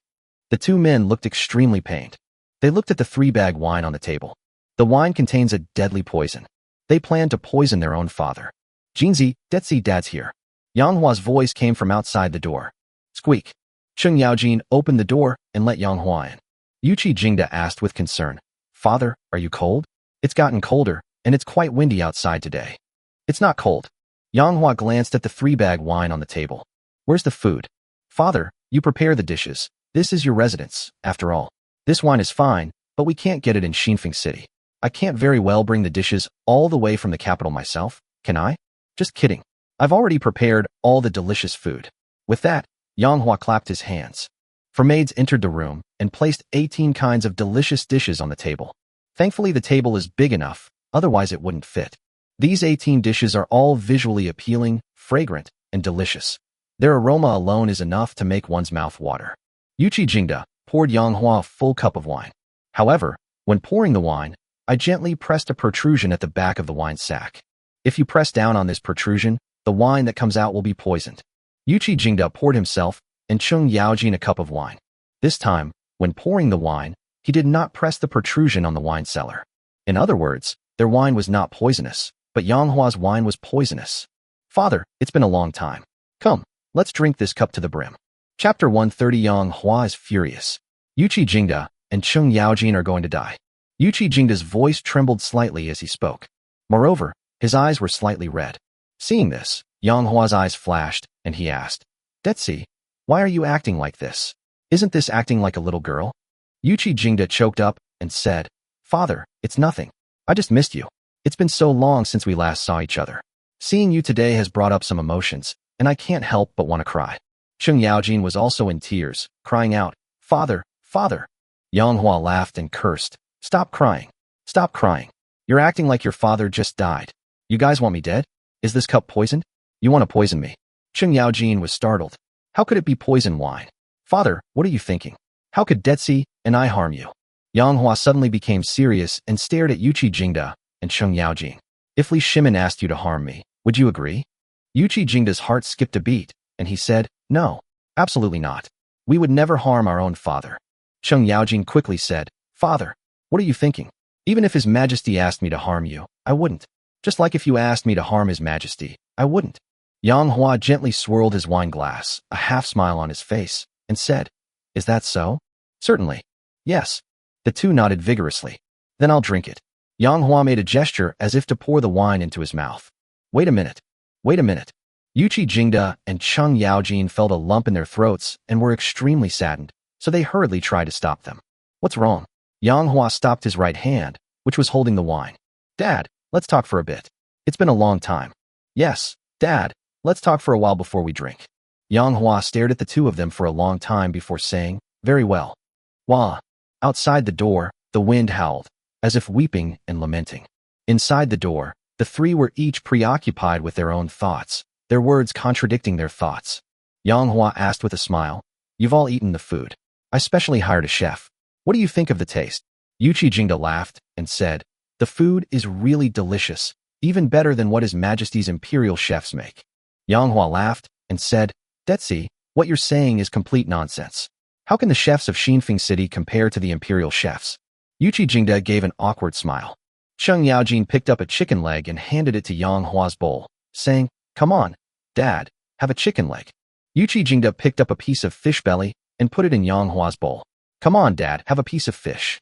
The 2 men looked extremely pained. They looked at the 3-bag wine on the table. The wine contains a deadly poison. They planned to poison their own father. "Jinzi, Detsi, Dad's here." Yang Hua's voice came from outside the door. Squeak! Cheng Yaojin opened the door and let Yang Hua in. Yuqi Jingda asked with concern, "Father, are you cold?" "It's gotten colder. and it's quite windy outside today. It's not cold. Yang Hua glanced at the 3-bag wine on the table. Where's the food? Father, you prepare the dishes. This is your residence, after all. This wine is fine, but we can't get it in Xinfeng City. I can't very well bring the dishes all the way from the capital myself, can I? Just kidding. I've already prepared all the delicious food. With that, Yang Hua clapped his hands. Four maids entered the room and placed 18 kinds of delicious dishes on the table. Thankfully, the table is big enough, otherwise it wouldn't fit. These 18 dishes are all visually appealing, fragrant, and delicious. Their aroma alone is enough to make one's mouth water. Yuqi Jingda poured Yang Hua a full cup of wine. However, when pouring the wine, I gently pressed a protrusion at the back of the wine sack. If you press down on this protrusion, the wine that comes out will be poisoned. Yuqi Jingda poured himself and Cheng Yaojin a cup of wine. This time, when pouring the wine, he did not press the protrusion on the wine cellar. In other words, their wine was not poisonous, but Yang Hua's wine was poisonous. Father, it's been a long time. Come, let's drink this cup to the brim. Chapter 130. Yang Hua is furious. Yuqi Jingda and Cheng Yaojin are going to die. Yuqi Jingda's voice trembled slightly as he spoke. Moreover, his eyes were slightly red. Seeing this, Yang Hua's eyes flashed, and he asked, Detsi, why are you acting like this? Isn't this acting like a little girl? Yuqi Jingda choked up and said, Father, it's nothing. I just missed you. It's been so long since we last saw each other. Seeing you today has brought up some emotions, and I can't help but want to cry. Cheng Yaojin was also in tears, crying out, Father, Father. Yang Hua laughed and cursed. Stop crying. Stop crying. You're acting like your father just died. You guys want me dead? Is this cup poisoned? You want to poison me? Cheng Yaojin was startled. How could it be poison wine? Father, what are you thinking? How could Detsi and I harm you? Yang Hua suddenly became serious and stared at Yuqi Jingda and Cheng Yaojin. If Li Shimin asked you to harm me, would you agree? Yuqi Jingda's heart skipped a beat, and he said, No, absolutely not. We would never harm our own father. Cheng Yaojin quickly said, Father, what are you thinking? Even if His Majesty asked me to harm you, I wouldn't. Just like if you asked me to harm His Majesty, I wouldn't. Yang Hua gently swirled his wine glass, a half smile on his face, and said, Is that so? Certainly. Yes. The two nodded vigorously. Then I'll drink it. Yang Hua made a gesture as if to pour the wine into his mouth. Wait a minute. Wait a minute. Yuqi Jingda and Cheng Yaojin felt a lump in their throats and were extremely saddened, so they hurriedly tried to stop them. What's wrong? Yang Hua stopped his right hand, which was holding the wine. Dad, let's talk for a bit. It's been a long time. Yes, Dad, let's talk for a while before we drink. Yang Hua stared at the two of them for a long time before saying, Very well. Wah. Outside the door, the wind howled, as if weeping and lamenting. Inside the door, the three were each preoccupied with their own thoughts, their words contradicting their thoughts. Yang Hua asked with a smile, You've all eaten the food. I specially hired a chef. What do you think of the taste? Yuqi Jingda laughed and said, The food is really delicious, even better than what His Majesty's imperial chefs make. Yang Hua laughed and said, Detsi, what you're saying is complete nonsense. How can the chefs of Xinfeng City compare to the imperial chefs? Yuqi Jingda gave an awkward smile. Cheng Yaojin picked up a chicken leg and handed it to Yang Hua's bowl, saying, Come on, Dad, have a chicken leg. Yuqi Jingda picked up a piece of fish belly and put it in Yang Hua's bowl. Come on, Dad, have a piece of fish.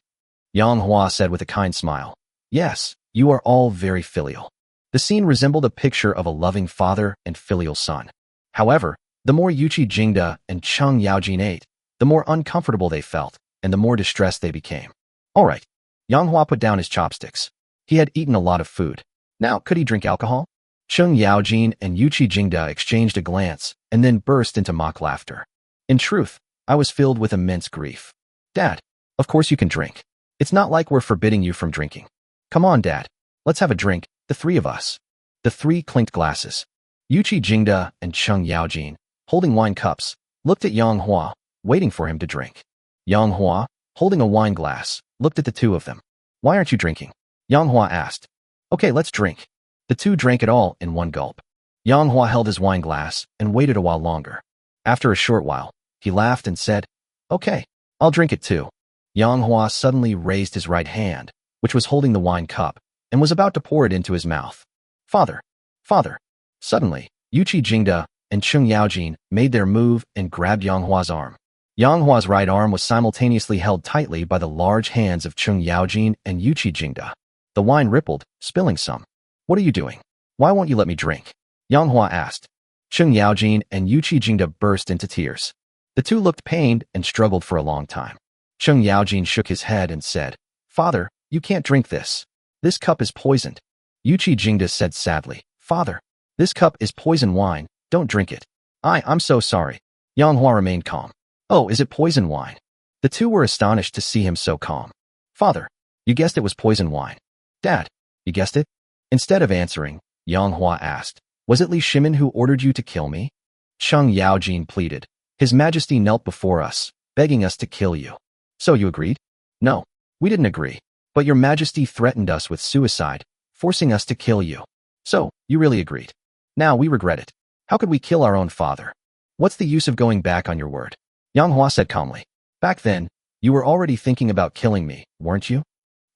Yang Hua said with a kind smile, Yes, you are all very filial. The scene resembled a picture of a loving father and filial son. However, the more Yuqi Jingda and Cheng Yaojin ate, the more uncomfortable they felt, and the more distressed they became. All right. Yang Hua put down his chopsticks. He had eaten a lot of food. Now, could he drink alcohol? Cheng Yaojin and Yuqi Jingda exchanged a glance and then burst into mock laughter. In truth, I was filled with immense grief. Dad, of course you can drink. It's not like we're forbidding you from drinking. Come on, Dad. Let's have a drink, the three of us. The three clinked glasses. Yuqi Jingda and Cheng Yaojin, holding wine cups, looked at Yang Hua, waiting for him to drink. Yang Hua, holding a wine glass, looked at the two of them. Why aren't you drinking? Yang Hua asked. Okay, let's drink. The two drank it all in one gulp. Yang Hua held his wine glass and waited a while longer. After a short while, he laughed and said, Okay, I'll drink it too. Yang Hua suddenly raised his right hand, which was holding the wine cup, and was about to pour it into his mouth. Father, Father. Suddenly, Yuqi Jingda and Cheng Yaojin made their move and grabbed Yang Hua's arm. Yang Hua's right arm was simultaneously held tightly by the large hands of Cheng Yaojin and Yuqi Jingda. The wine rippled, spilling some. What are you doing? Why won't you let me drink? Yang Hua asked. Cheng Yaojin and Yuqi Jingda burst into tears. The two looked pained and struggled for a long time. Cheng Yaojin shook his head and said, Father, you can't drink this. This cup is poisoned. Yuqi Jingda said sadly, Father, this cup is poison wine, don't drink it. I'm so sorry. Yang Hua remained calm. Oh, is it poison wine? The two were astonished to see him so calm. Father, you guessed it was poison wine. Dad, you guessed it? Instead of answering, Yang Hua asked, was it Li Shimin who ordered you to kill me? Cheng Yaojin pleaded. His Majesty knelt before us, begging us to kill you. So you agreed? No, we didn't agree. But your Majesty threatened us with suicide, forcing us to kill you. So, you really agreed. Now we regret it. How could we kill our own father? What's the use of going back on your word? Yang Hua said calmly. Back then, you were already thinking about killing me, weren't you?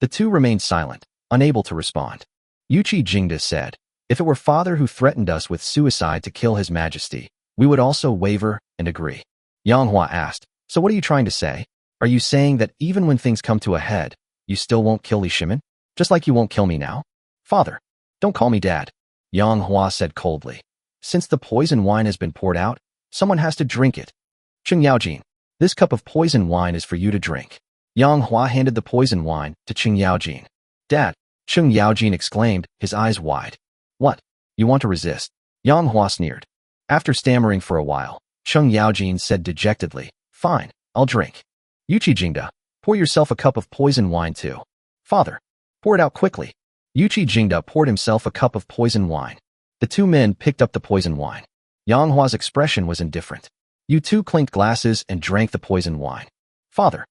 The two remained silent, unable to respond. Yuqi Jingda said, if it were father who threatened us with suicide to kill his Majesty, we would also waver and agree. Yang Hua asked, so what are you trying to say? Are you saying that even when things come to a head, you still won't kill Li Shimin? Just like you won't kill me now? Father, don't call me Dad. Yang Hua said coldly. Since the poison wine has been poured out, someone has to drink it. Cheng Yaojin, this cup of poison wine is for you to drink. Yang Hua handed the poison wine to Cheng Yaojin. Dad, Cheng Yaojin exclaimed, his eyes wide. What? You want to resist? Yang Hua sneered. After stammering for a while, Cheng Yaojin said dejectedly, fine, I'll drink. Yuqi Jingda, pour yourself a cup of poison wine too. Father, pour it out quickly. Yuqi Jingda poured himself a cup of poison wine. The two men picked up the poison wine. Yang Hua's expression was indifferent. You two clinked glasses and drank the poison wine. Father,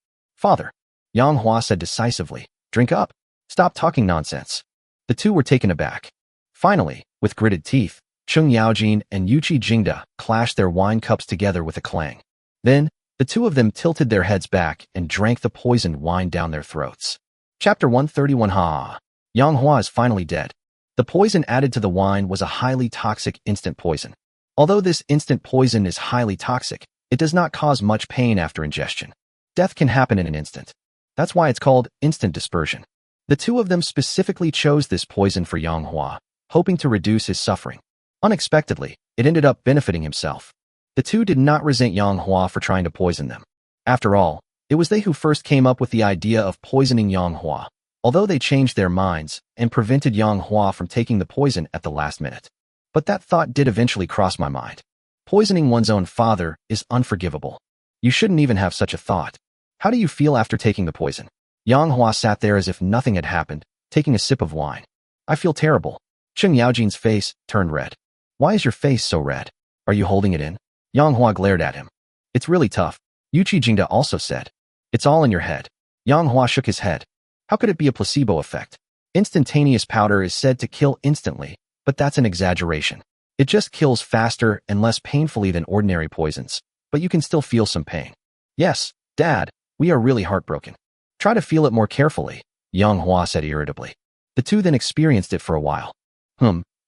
Yang Hua said decisively, drink up. Stop talking nonsense. The two were taken aback. Finally, with gritted teeth, Cheng Yaojin and Yuqi Jingda clashed their wine cups together with a clang. Then, the two of them tilted their heads back and drank the poisoned wine down their throats. Chapter 131 Ha! Yang Hua is finally dead. The poison added to the wine was a highly toxic instant poison. Although this instant poison is highly toxic, it does not cause much pain after ingestion. Death can happen in an instant. That's why it's called instant dispersion. The two of them specifically chose this poison for Yang Hua, hoping to reduce his suffering. Unexpectedly, it ended up benefiting himself. The two did not resent Yang Hua for trying to poison them. After all, it was they who first came up with the idea of poisoning Yang Hua, although they changed their minds and prevented Yang Hua from taking the poison at the last minute. But that thought did eventually cross my mind. Poisoning one's own father is unforgivable. You shouldn't even have such a thought. How do you feel after taking the poison? Yang Hua sat there as if nothing had happened, taking a sip of wine. I feel terrible. Cheng Yaojin's face turned red. Why is your face so red? Are you holding it in? Yang Hua glared at him. It's really tough. Yuqi Jingda also said. It's all in your head. Yang Hua shook his head. How could it be a placebo effect? Instantaneous powder is said to kill instantly, but that's an exaggeration. It just kills faster and less painfully than ordinary poisons, but you can still feel some pain. Yes, Dad, we are really heartbroken. Try to feel it more carefully, Yang Hua said irritably. The two then experienced it for a while.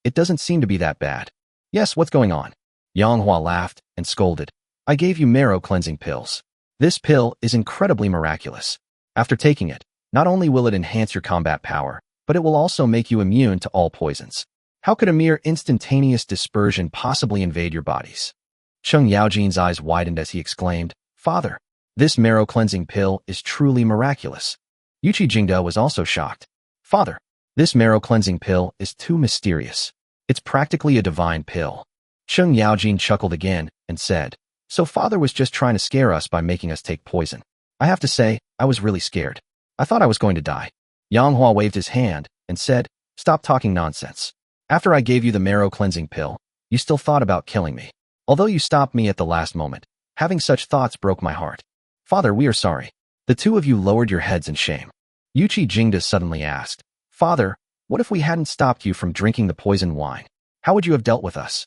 It doesn't seem to be that bad. Yes, what's going on? Yang Hua laughed and scolded. I gave you marrow cleansing pills. This pill is incredibly miraculous. After taking it, not only will it enhance your combat power, but it will also make you immune to all poisons. How could a mere instantaneous dispersion possibly invade your bodies? Cheng Yaojin's eyes widened as he exclaimed, Father, this marrow cleansing pill is truly miraculous. Yuqi Jingda was also shocked. Father, this marrow cleansing pill is too mysterious. It's practically a divine pill. Cheng Yaojin chuckled again and said, so father was just trying to scare us by making us take poison. I have to say, I was really scared. I thought I was going to die. Yang Hua waved his hand and said, stop talking nonsense. After I gave you the marrow cleansing pill, you still thought about killing me. Although you stopped me at the last moment, having such thoughts broke my heart. Father, we are sorry. The two of you lowered your heads in shame. Yuqi Jingda suddenly asked, Father, what if we hadn't stopped you from drinking the poison wine? How would you have dealt with us?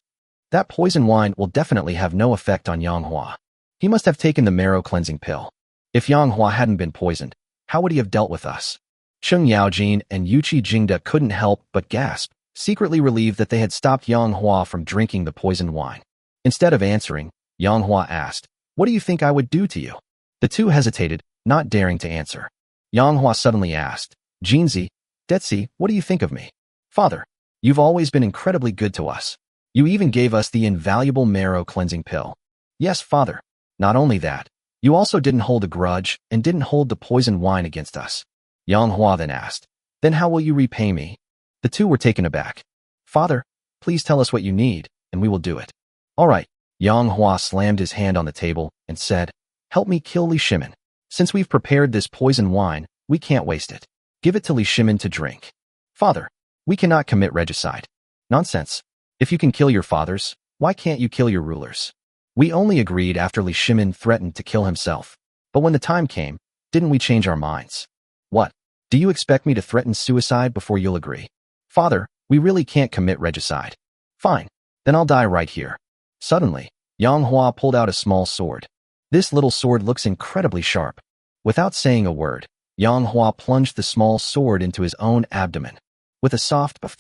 That poison wine will definitely have no effect on Yang Hua. He must have taken the marrow cleansing pill. If Yang Hua hadn't been poisoned, how would he have dealt with us? Cheng Yaojin and Yuqi Jingda couldn't help but gasp, secretly relieved that they had stopped Yang Hua from drinking the poisoned wine. Instead of answering, Yang Hua asked, what do you think I would do to you? The two hesitated, not daring to answer. Yang Hua suddenly asked, Jinzi, Detsi, what do you think of me? Father, you've always been incredibly good to us. You even gave us the invaluable marrow cleansing pill. Yes, father. Not only that, you also didn't hold a grudge and didn't hold the poisoned wine against us. Yang Hua then asked, then how will you repay me? The two were taken aback. Father, please tell us what you need, and we will do it. All right. Yang Hua slammed his hand on the table and said, help me kill Li Shimin. Since we've prepared this poisoned wine, we can't waste it. Give it to Li Shimin to drink. Father, we cannot commit regicide. Nonsense. If you can kill your fathers, why can't you kill your rulers? We only agreed after Li Shimin threatened to kill himself. But when the time came, didn't we change our minds? What? Do you expect me to threaten suicide before you'll agree? Father, we really can't commit regicide. Fine. Then I'll die right here. Suddenly, Yang Hua pulled out a small sword. This little sword looks incredibly sharp. Without saying a word, Yang Hua plunged the small sword into his own abdomen. With a soft puff,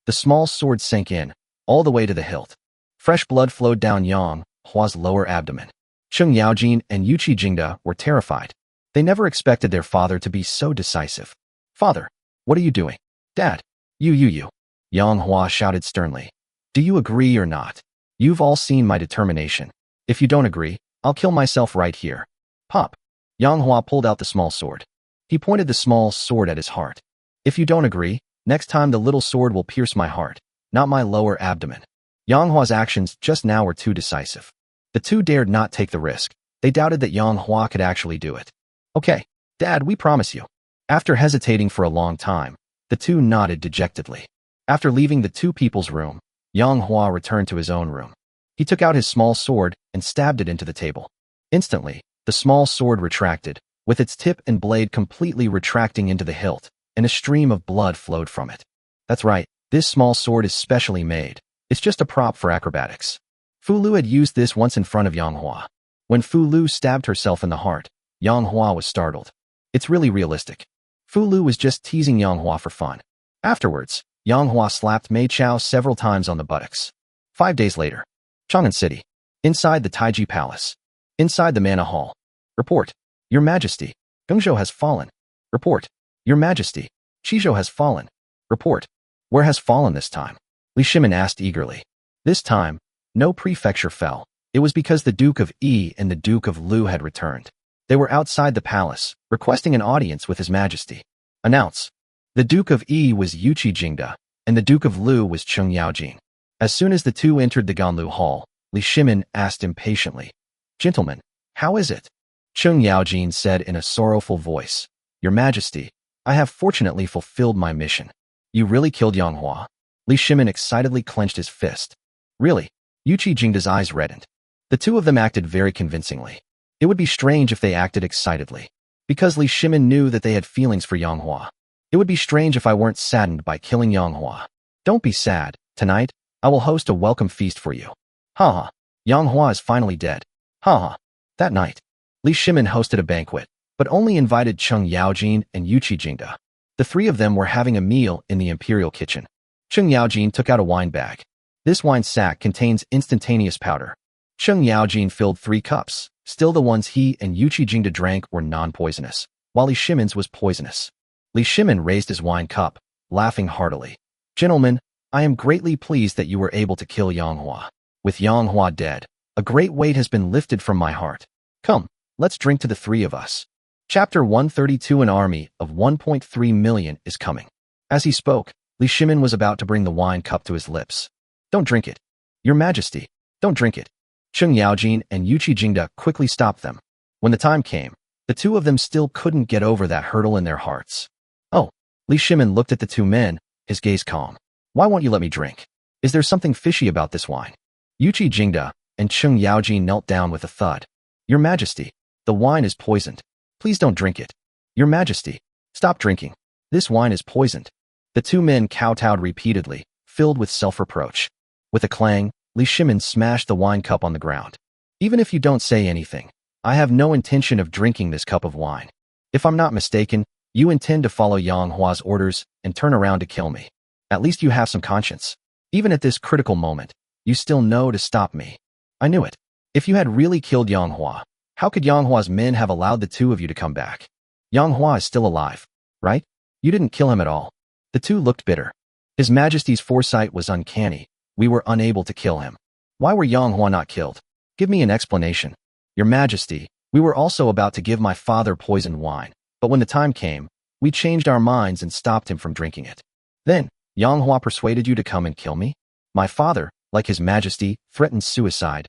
the small sword sank in, all the way to the hilt. Fresh blood flowed down Yang Hua's lower abdomen. Cheng Yaojin and Yuqi Jingda were terrified. They never expected their father to be so decisive. Father, what are you doing? Dad, you. Yang Hua shouted sternly. Do you agree or not? You've all seen my determination. If you don't agree, I'll kill myself right here. Pop. Yang Hua pulled out the small sword. He pointed the small sword at his heart. If you don't agree, next time the little sword will pierce my heart, not my lower abdomen. Yang Hua's actions just now were too decisive. The two dared not take the risk. They doubted that Yang Hua could actually do it. Okay, Dad, we promise you. After hesitating for a long time, the two nodded dejectedly. After leaving the two people's room, Yang Hua returned to his own room. He took out his small sword and stabbed it into the table. Instantly, the small sword retracted, with its tip and blade completely retracting into the hilt, and a stream of blood flowed from it. That's right, this small sword is specially made. It's just a prop for acrobatics. Fu Lu had used this once in front of Yang Hua. When Fu Lu stabbed herself in the heart, Yang Hua was startled. It's really realistic. Fu Lu was just teasing Yang Hua for fun. Afterwards, Yang Hua slapped Mei Chao several times on the buttocks. 5 days later, Chang'an City. Inside the Taiji Palace. Inside the Manhwa Hall. Report. Your Majesty. Gengzhou has fallen. Report. Your Majesty. Qizhou has fallen. Report. Where has fallen this time? Li Shimin asked eagerly. This time, no prefecture fell. It was because the Duke of Yi and the Duke of Lu had returned. They were outside the palace, requesting an audience with His Majesty. Announce. The Duke of Yi was Yuqi Jingda, and the Duke of Lu was Cheng Yaojin. As soon as the two entered the Ganlu Hall, Li Shimin asked impatiently, Gentlemen, how is it? Cheng Yaojin said in a sorrowful voice, Your Majesty, I have fortunately fulfilled my mission. You really killed Yang Hua? Li Shimin excitedly clenched his fist. Really? Yuqi Jingda's eyes reddened. The two of them acted very convincingly. It would be strange if they acted excitedly, because Li Shimin knew that they had feelings for Yang Hua. It would be strange if I weren't saddened by killing Yang Hua. Don't be sad. Tonight, I will host a welcome feast for you. Ha ha. Yang Hua is finally dead. Ha ha. That night, Li Shimin hosted a banquet, but only invited Cheng Yaojin and Yuqi Jingda. The three of them were having a meal in the imperial kitchen. Cheng Yaojin took out a wine bag. This wine sack contains instantaneous powder. Cheng Yaojin filled 3 cups. Still, the ones he and Yuqi Jingda drank were non-poisonous, while Li Shimin's was poisonous. Li Shimin raised his wine cup, laughing heartily. Gentlemen, I am greatly pleased that you were able to kill Yang Hua. With Yang Hua dead, a great weight has been lifted from my heart. Come, let's drink to the three of us. Chapter 132. An army of 1.3 million is coming. As he spoke, Li Shimin was about to bring the wine cup to his lips. Don't drink it. Your Majesty, don't drink it. Cheng Yaojin and Yuqi Jingda quickly stopped them. When the time came, the two of them still couldn't get over that hurdle in their hearts. Oh, Li Shimin looked at the two men, his gaze calm. Why won't you let me drink? Is there something fishy about this wine? Yuqi Jingda and Cheng Yaojin knelt down with a thud. Your Majesty, the wine is poisoned. Please don't drink it. Your Majesty, stop drinking. This wine is poisoned. The two men kowtowed repeatedly, filled with self-reproach. With a clang, Li Shimin smashed the wine cup on the ground. Even if you don't say anything, I have no intention of drinking this cup of wine. If I'm not mistaken, you intend to follow Yang Hua's orders and turn around to kill me. At least you have some conscience. Even at this critical moment, you still know to stop me. I knew it. If you had really killed Yang Hua, how could Yang Hua's men have allowed the two of you to come back? Yang Hua is still alive, right? You didn't kill him at all. The two looked bitter. His Majesty's foresight was uncanny. We were unable to kill him. Why were Yang Hua not killed? Give me an explanation. Your Majesty, we were also about to give my father poisoned wine, but when the time came, we changed our minds and stopped him from drinking it. Then, Yang Hua persuaded you to come and kill me? My father, like His Majesty, threatened suicide.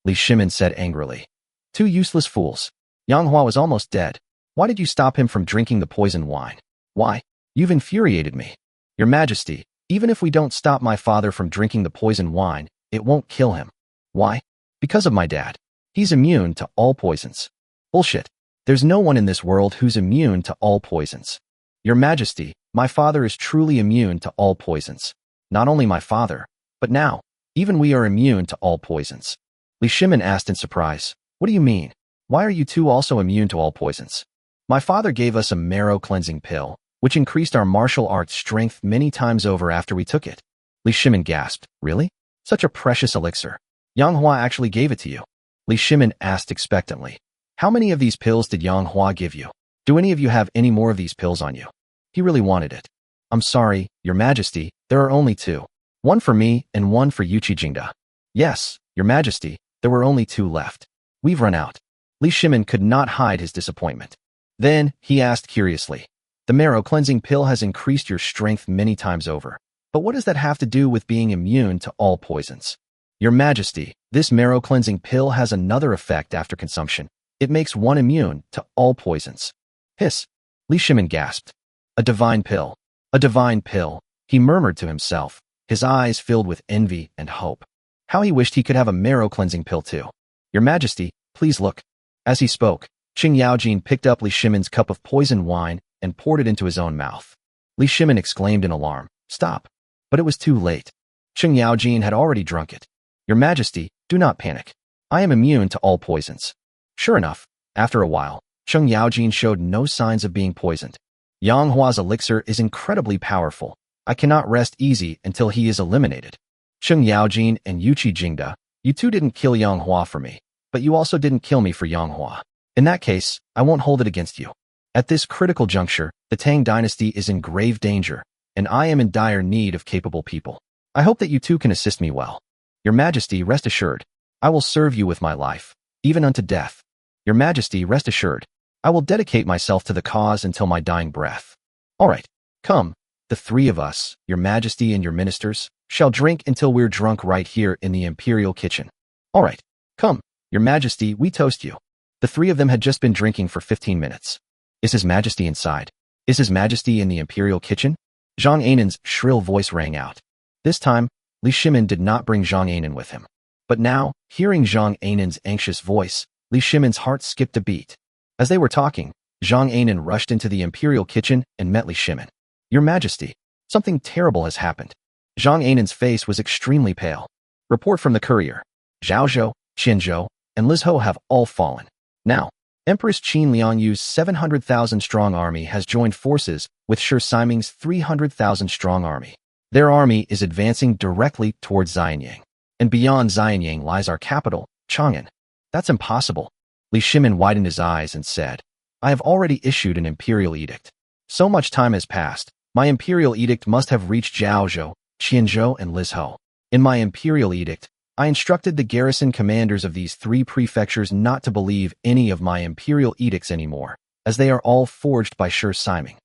Li Shimin said angrily. Two useless fools. Yang Hua was almost dead. Why did you stop him from drinking the poisoned wine? Why? You've infuriated me. Your Majesty, even if we don't stop my father from drinking the poisoned wine, it won't kill him. Why? Because of my dad. He's immune to all poisons. Bullshit. There's no one in this world who's immune to all poisons. Your Majesty, my father is truly immune to all poisons. Not only my father, but now, even we are immune to all poisons. Li Shimin asked in surprise, what do you mean? Why are you two also immune to all poisons? My father gave us a marrow cleansing pill, which increased our martial arts strength many times over after we took it. Li Shimin gasped, really? Such a precious elixir. Yang Hua actually gave it to you. Li Shimin asked expectantly. How many of these pills did Yang Hua give you? Do any of you have any more of these pills on you? He really wanted it. I'm sorry, Your Majesty, there are only two. One for me and one for Yuchi Jingda. Yes, Your Majesty, there were only two left. We've run out. Li Shimin could not hide his disappointment. Then, he asked curiously. The marrow cleansing pill has increased your strength many times over. But what does that have to do with being immune to all poisons? Your Majesty, this marrow cleansing pill has another effect after consumption. It makes one immune to all poisons. Hiss. Li Shimin gasped. A divine pill. A divine pill, he murmured to himself, his eyes filled with envy and hope. How he wished he could have a marrow cleansing pill too. Your Majesty, please look. As he spoke, Qing Yaojin picked up Li Shimin's cup of poisoned wine and poured it into his own mouth. Li Shimin exclaimed in alarm, stop. But it was too late. Qing Yaojin had already drunk it. Your Majesty, do not panic. I am immune to all poisons. Sure enough, after a while, Qing Yaojin showed no signs of being poisoned. Yang Hua's elixir is incredibly powerful. I cannot rest easy until he is eliminated. Qing Yaojin and Yuchi Jingda, you two didn't kill Yang Hua for me, but you also didn't kill me for Yang Hua. In that case, I won't hold it against you. At this critical juncture, the Tang dynasty is in grave danger, and I am in dire need of capable people. I hope that you two can assist me well. Your Majesty, rest assured, I will serve you with my life, even unto death. Your Majesty, rest assured, I will dedicate myself to the cause until my dying breath. All right, come, the three of us, Your Majesty and your ministers, shall drink until we're drunk right here in the imperial kitchen. All right, come, Your Majesty, we toast you. The three of them had just been drinking for 15 minutes. Is His Majesty inside? Is His Majesty in the imperial kitchen? Zhang Ainan's shrill voice rang out. This time, Li Shimin did not bring Zhang Ainan with him. But now, hearing Zhang Ainan's anxious voice, Li Shimin's heart skipped a beat. As they were talking, Zhang Ainan rushed into the imperial kitchen and met Li Shimin. Your Majesty, something terrible has happened. Zhang Ainan's face was extremely pale. Report from the courier. Zhao Zhou, Qian Zhou, and Liz Ho have all fallen. Now, Empress Qin Liangyu's 700,000-strong army has joined forces with Shi Siming's 300,000-strong army. Their army is advancing directly towards Xianyang. And beyond Xianyang lies our capital, Chang'an. That's impossible. Li Shimin widened his eyes and said, I have already issued an imperial edict. So much time has passed, my imperial edict must have reached Zhao Zhou, Qian Zhou, and Liz Ho. In my imperial edict, I instructed the garrison commanders of these three prefectures not to believe any of my imperial edicts anymore, as they are all forged by Shi Siming.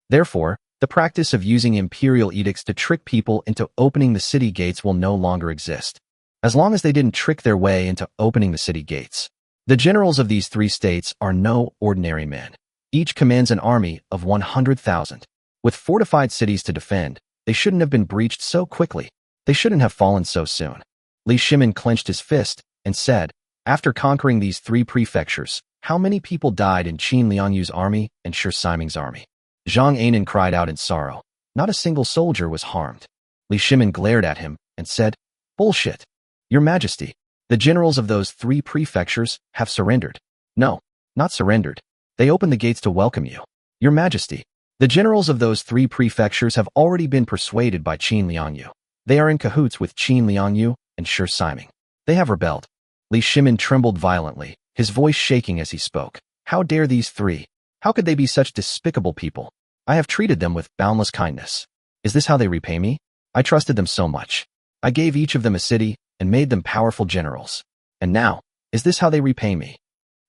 Therefore, the practice of using imperial edicts to trick people into opening the city gates will no longer exist. As long as they didn't trick their way into opening the city gates. The generals of these three states are no ordinary men. Each commands an army of 100,000. With fortified cities to defend, they shouldn't have been breached so quickly. They shouldn't have fallen so soon. Li Shimin clenched his fist and said, after conquering these three prefectures, how many people died in Qin Liangyu's army and Shi Siming's army? Zhang Ainan cried out in sorrow. Not a single soldier was harmed. Li Shimin glared at him and said, bullshit. Your Majesty, the generals of those three prefectures have surrendered. No, not surrendered. They opened the gates to welcome you. Your Majesty, the generals of those three prefectures have already been persuaded by Qin Liangyu. They are in cahoots with Qin Liangyu and Shi Siming. They have rebelled. Li Shimin trembled violently, his voice shaking as he spoke. How dare these three? How could they be such despicable people? I have treated them with boundless kindness. Is this how they repay me? I trusted them so much. I gave each of them a city and made them powerful generals. And now, is this how they repay me?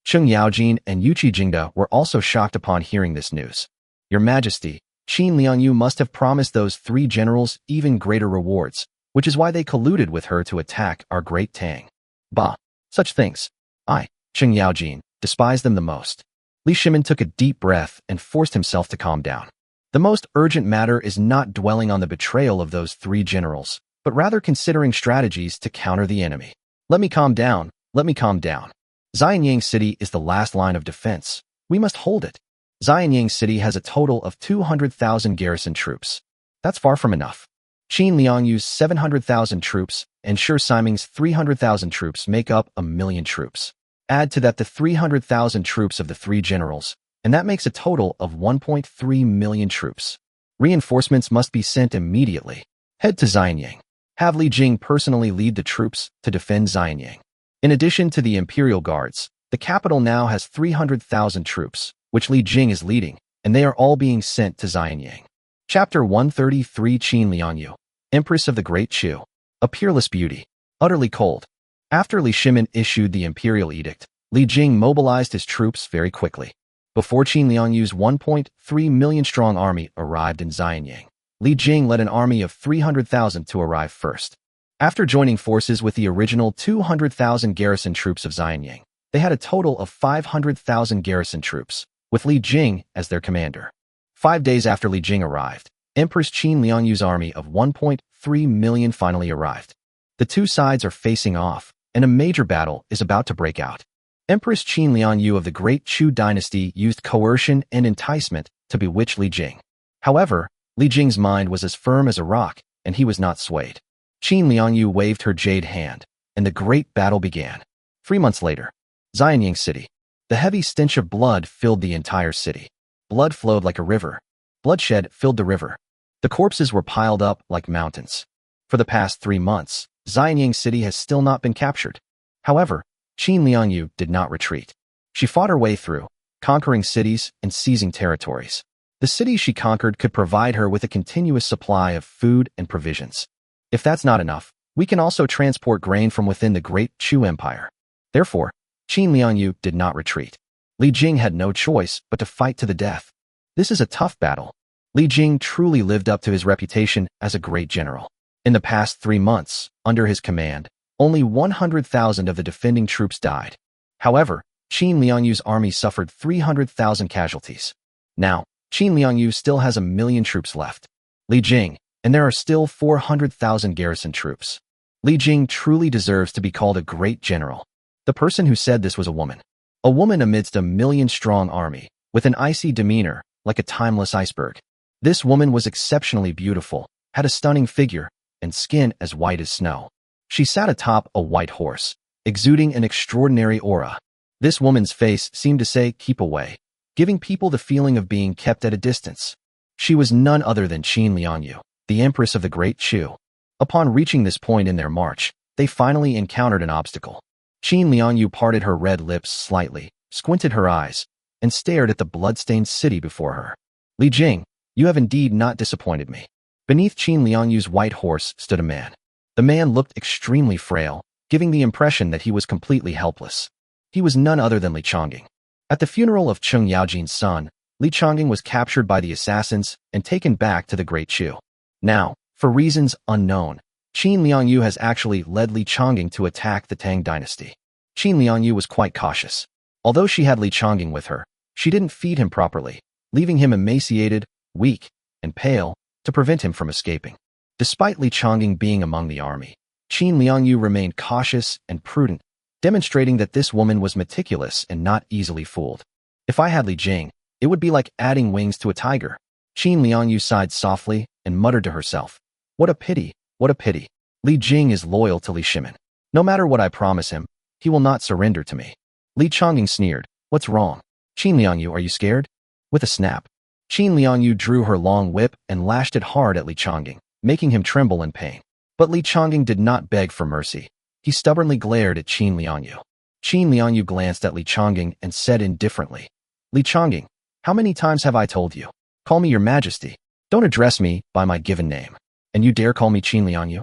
Cheng Yaojin and Yuqi Jingda were also shocked upon hearing this news. Your Majesty, Qin Liangyu must have promised those 3 generals even greater rewards, which is why they colluded with her to attack our great Tang. Bah, such things. I, Cheng Yaojin, despise them the most. Li Shimin took a deep breath and forced himself to calm down. The most urgent matter is not dwelling on the betrayal of those 3 generals, but rather considering strategies to counter the enemy. Let me calm down. Xianyang City is the last line of defense. We must hold it. Xianyang City has a total of 200,000 garrison troops. That's far from enough. Qin Liangyu's 700,000 troops and Shi Siming's 300,000 troops make up 1,000,000 troops. Add to that the 300,000 troops of the 3 generals, and that makes a total of 1.3 million troops. Reinforcements must be sent immediately. Head to Xianyang. Have Li Jing personally lead the troops to defend Xianyang. In addition to the Imperial Guards, the capital now has 300,000 troops, which Li Jing is leading, and they are all being sent to Xianyang. Chapter 133 Qin Liangyu, Empress of the Great Chu. A peerless beauty, utterly cold. After Li Shimin issued the Imperial Edict, Li Jing mobilized his troops very quickly. Before Qin Liangyu's 1.3 million strong army arrived in Xianyang, Li Jing led an army of 300,000 to arrive first. After joining forces with the original 200,000 garrison troops of Xianyang, they had a total of 500,000 garrison troops, with Li Jing as their commander. 5 days after Li Jing arrived, Empress Qin Liangyu's army of 1.3 million finally arrived. The 2 sides are facing off, and a major battle is about to break out. Empress Qin Liangyu of the Great Chu dynasty used coercion and enticement to bewitch Li Jing. However, Li Jing's mind was as firm as a rock, and he was not swayed. Qin Liangyu waved her jade hand, and the great battle began. 3 months later, Xianyang City. The heavy stench of blood filled the entire city. Blood flowed like a river. Bloodshed filled the river. The corpses were piled up like mountains. For the past 3 months, Xianyang City has still not been captured. However, Qin Liangyu did not retreat. She fought her way through, conquering cities and seizing territories. The cities she conquered could provide her with a continuous supply of food and provisions. If that's not enough, we can also transport grain from within the Great Chu Empire. Therefore, Qin Liangyu did not retreat. Li Jing had no choice but to fight to the death. This is a tough battle. Li Jing truly lived up to his reputation as a great general. In the past 3 months, under his command, only 100,000 of the defending troops died. However, Qin Liangyu's army suffered 300,000 casualties. Now, Qin Liangyu still has 1,000,000 troops left. Li Jing, and there are still 400,000 garrison troops. Li Jing truly deserves to be called a great general. The person who said this was a woman. A woman amidst a 1,000,000-strong army, with an icy demeanor, like a timeless iceberg. This woman was exceptionally beautiful, had a stunning figure, and skin as white as snow. She sat atop a white horse, exuding an extraordinary aura. This woman's face seemed to say, "Keep away," giving people the feeling of being kept at a distance. She was none other than Qin Liangyu, the Empress of the Great Chu. Upon reaching this point in their march, they finally encountered an obstacle. Qin Liangyu parted her red lips slightly, squinted her eyes, and stared at the blood-stained city before her. "Li Jing, you have indeed not disappointed me." Beneath Qin Liangyu's white horse stood a man. The man looked extremely frail, giving the impression that he was completely helpless. He was none other than Li Chongqing. At the funeral of Cheng Yaojin's son, Li Chongqing was captured by the assassins and taken back to the Great Chu. Now, for reasons unknown, Qin Liangyu has actually led Li Chongqing to attack the Tang dynasty. Qin Liangyu was quite cautious. Although she had Li Chongqing with her, she didn't feed him properly, leaving him emaciated, weak, and pale, to prevent him from escaping. Despite Li Chongqing being among the army, Qin Liangyu remained cautious and prudent, demonstrating that this woman was meticulous and not easily fooled. If I had Li Jing, it would be like adding wings to a tiger. Qin Liangyu sighed softly and muttered to herself, "What a pity, what a pity. Li Jing is loyal to Li Shimin. No matter what I promise him, he will not surrender to me." Li Chongqing sneered, "What's wrong? Qin Liangyu, are you scared?" With a snap, Qin Liangyu drew her long whip and lashed it hard at Li Chongqing, making him tremble in pain. But Li Chongqing did not beg for mercy. He stubbornly glared at Qin Liangyu. Qin Liangyu glanced at Li Chongqing and said indifferently, "Li Chongqing, how many times have I told you? Call me your majesty. Don't address me by my given name. And you dare call me Qin Liangyu?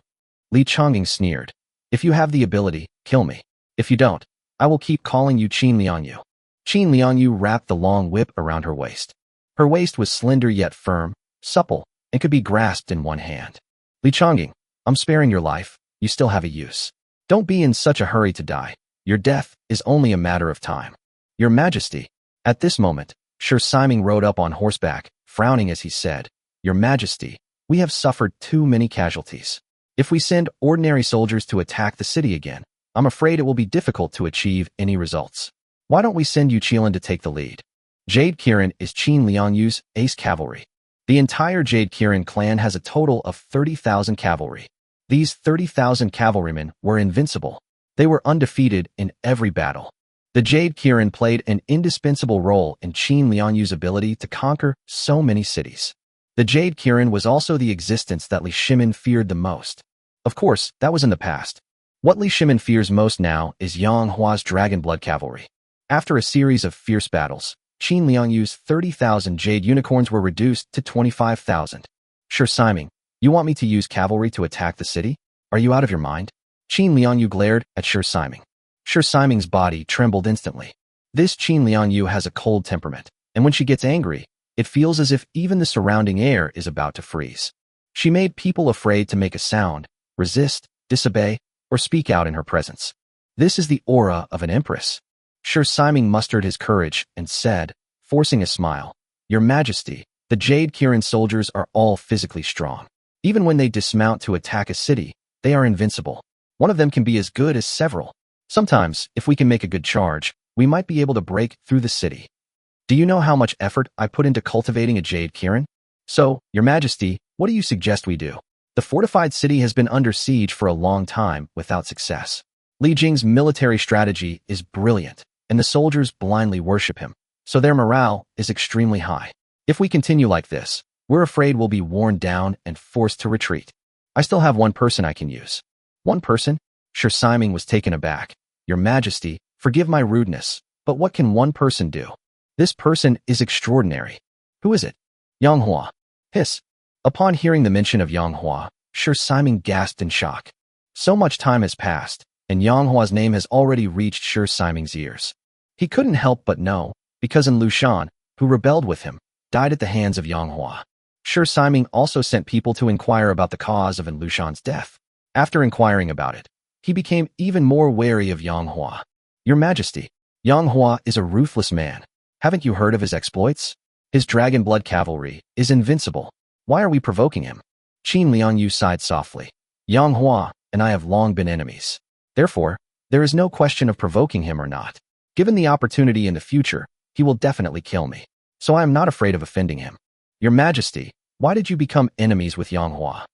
Li Changing sneered. If you have the ability, kill me. If you don't, I will keep calling you Qin Liangyu. Qin Liangyu wrapped the long whip around her waist. Her waist was slender yet firm, supple, and could be grasped in one hand. Li Changing, I'm sparing your life. You still have a use. Don't be in such a hurry to die. Your death is only a matter of time. Your Majesty. At this moment, Sir Simon rode up on horseback, frowning as he said, Your Majesty, we have suffered too many casualties. If we send ordinary soldiers to attack the city again, I'm afraid it will be difficult to achieve any results. Why don't we send Yu Qilin to take the lead? Jade Kirin is Qin Liangyu's ace cavalry. The entire Jade Kirin clan has a total of 30,000 cavalry. These 30,000 cavalrymen were invincible. They were undefeated in every battle. The Jade Kirin played an indispensable role in Qin Liangyu's ability to conquer so many cities. The Jade Kirin was also the existence that Li Shimin feared the most. Of course, that was in the past. What Li Shimin fears most now is Yang Hua's Dragonblood cavalry. After a series of fierce battles, Qin Liangyu's 30,000 Jade Unicorns were reduced to 25,000. Sure, Simon, you want me to use cavalry to attack the city? Are you out of your mind? Qin Liangyu glared at Sure Simon. Sure Simon's body trembled instantly. This Qin Liangyu has a cold temperament, and when she gets angry, it feels as if even the surrounding air is about to freeze. She made people afraid to make a sound, resist, disobey, or speak out in her presence. This is the aura of an empress. Sure Simon mustered his courage and said, forcing a smile, Your Majesty, the Jade Kirin soldiers are all physically strong. Even when they dismount to attack a city, they are invincible. One of them can be as good as several. Sometimes, if we can make a good charge, we might be able to break through the city. Do you know how much effort I put into cultivating a Jade Kirin? So, Your Majesty, what do you suggest we do? The fortified city has been under siege for a long time without success. Li Jing's military strategy is brilliant, and the soldiers blindly worship him, so their morale is extremely high. If we continue like this, we're afraid we'll be worn down and forced to retreat. I still have one person I can use. One person? Sure Simon was taken aback. Your Majesty, forgive my rudeness, but what can one person do? This person is extraordinary. Who is it? Yang Hua. Hiss. Upon hearing the mention of Yang Hua, Sure Simon gasped in shock. So much time has passed, and Yang Hua's name has already reached Sure Simon's ears. He couldn't help but know, because in Lushan, who rebelled with him, died at the hands of Yang Hua. Sure Simon also sent people to inquire about the cause of Lushan's death. After inquiring about it, he became even more wary of Yang Hua. Your Majesty, Yang Hua is a ruthless man. Haven't you heard of his exploits? His Dragonblood cavalry is invincible. Why are we provoking him? Qin Liangyu sighed softly. Yang Hua and I have long been enemies. Therefore, there is no question of provoking him or not. Given the opportunity in the future, he will definitely kill me. So I am not afraid of offending him. Your Majesty, why did you become enemies with Yang Hua?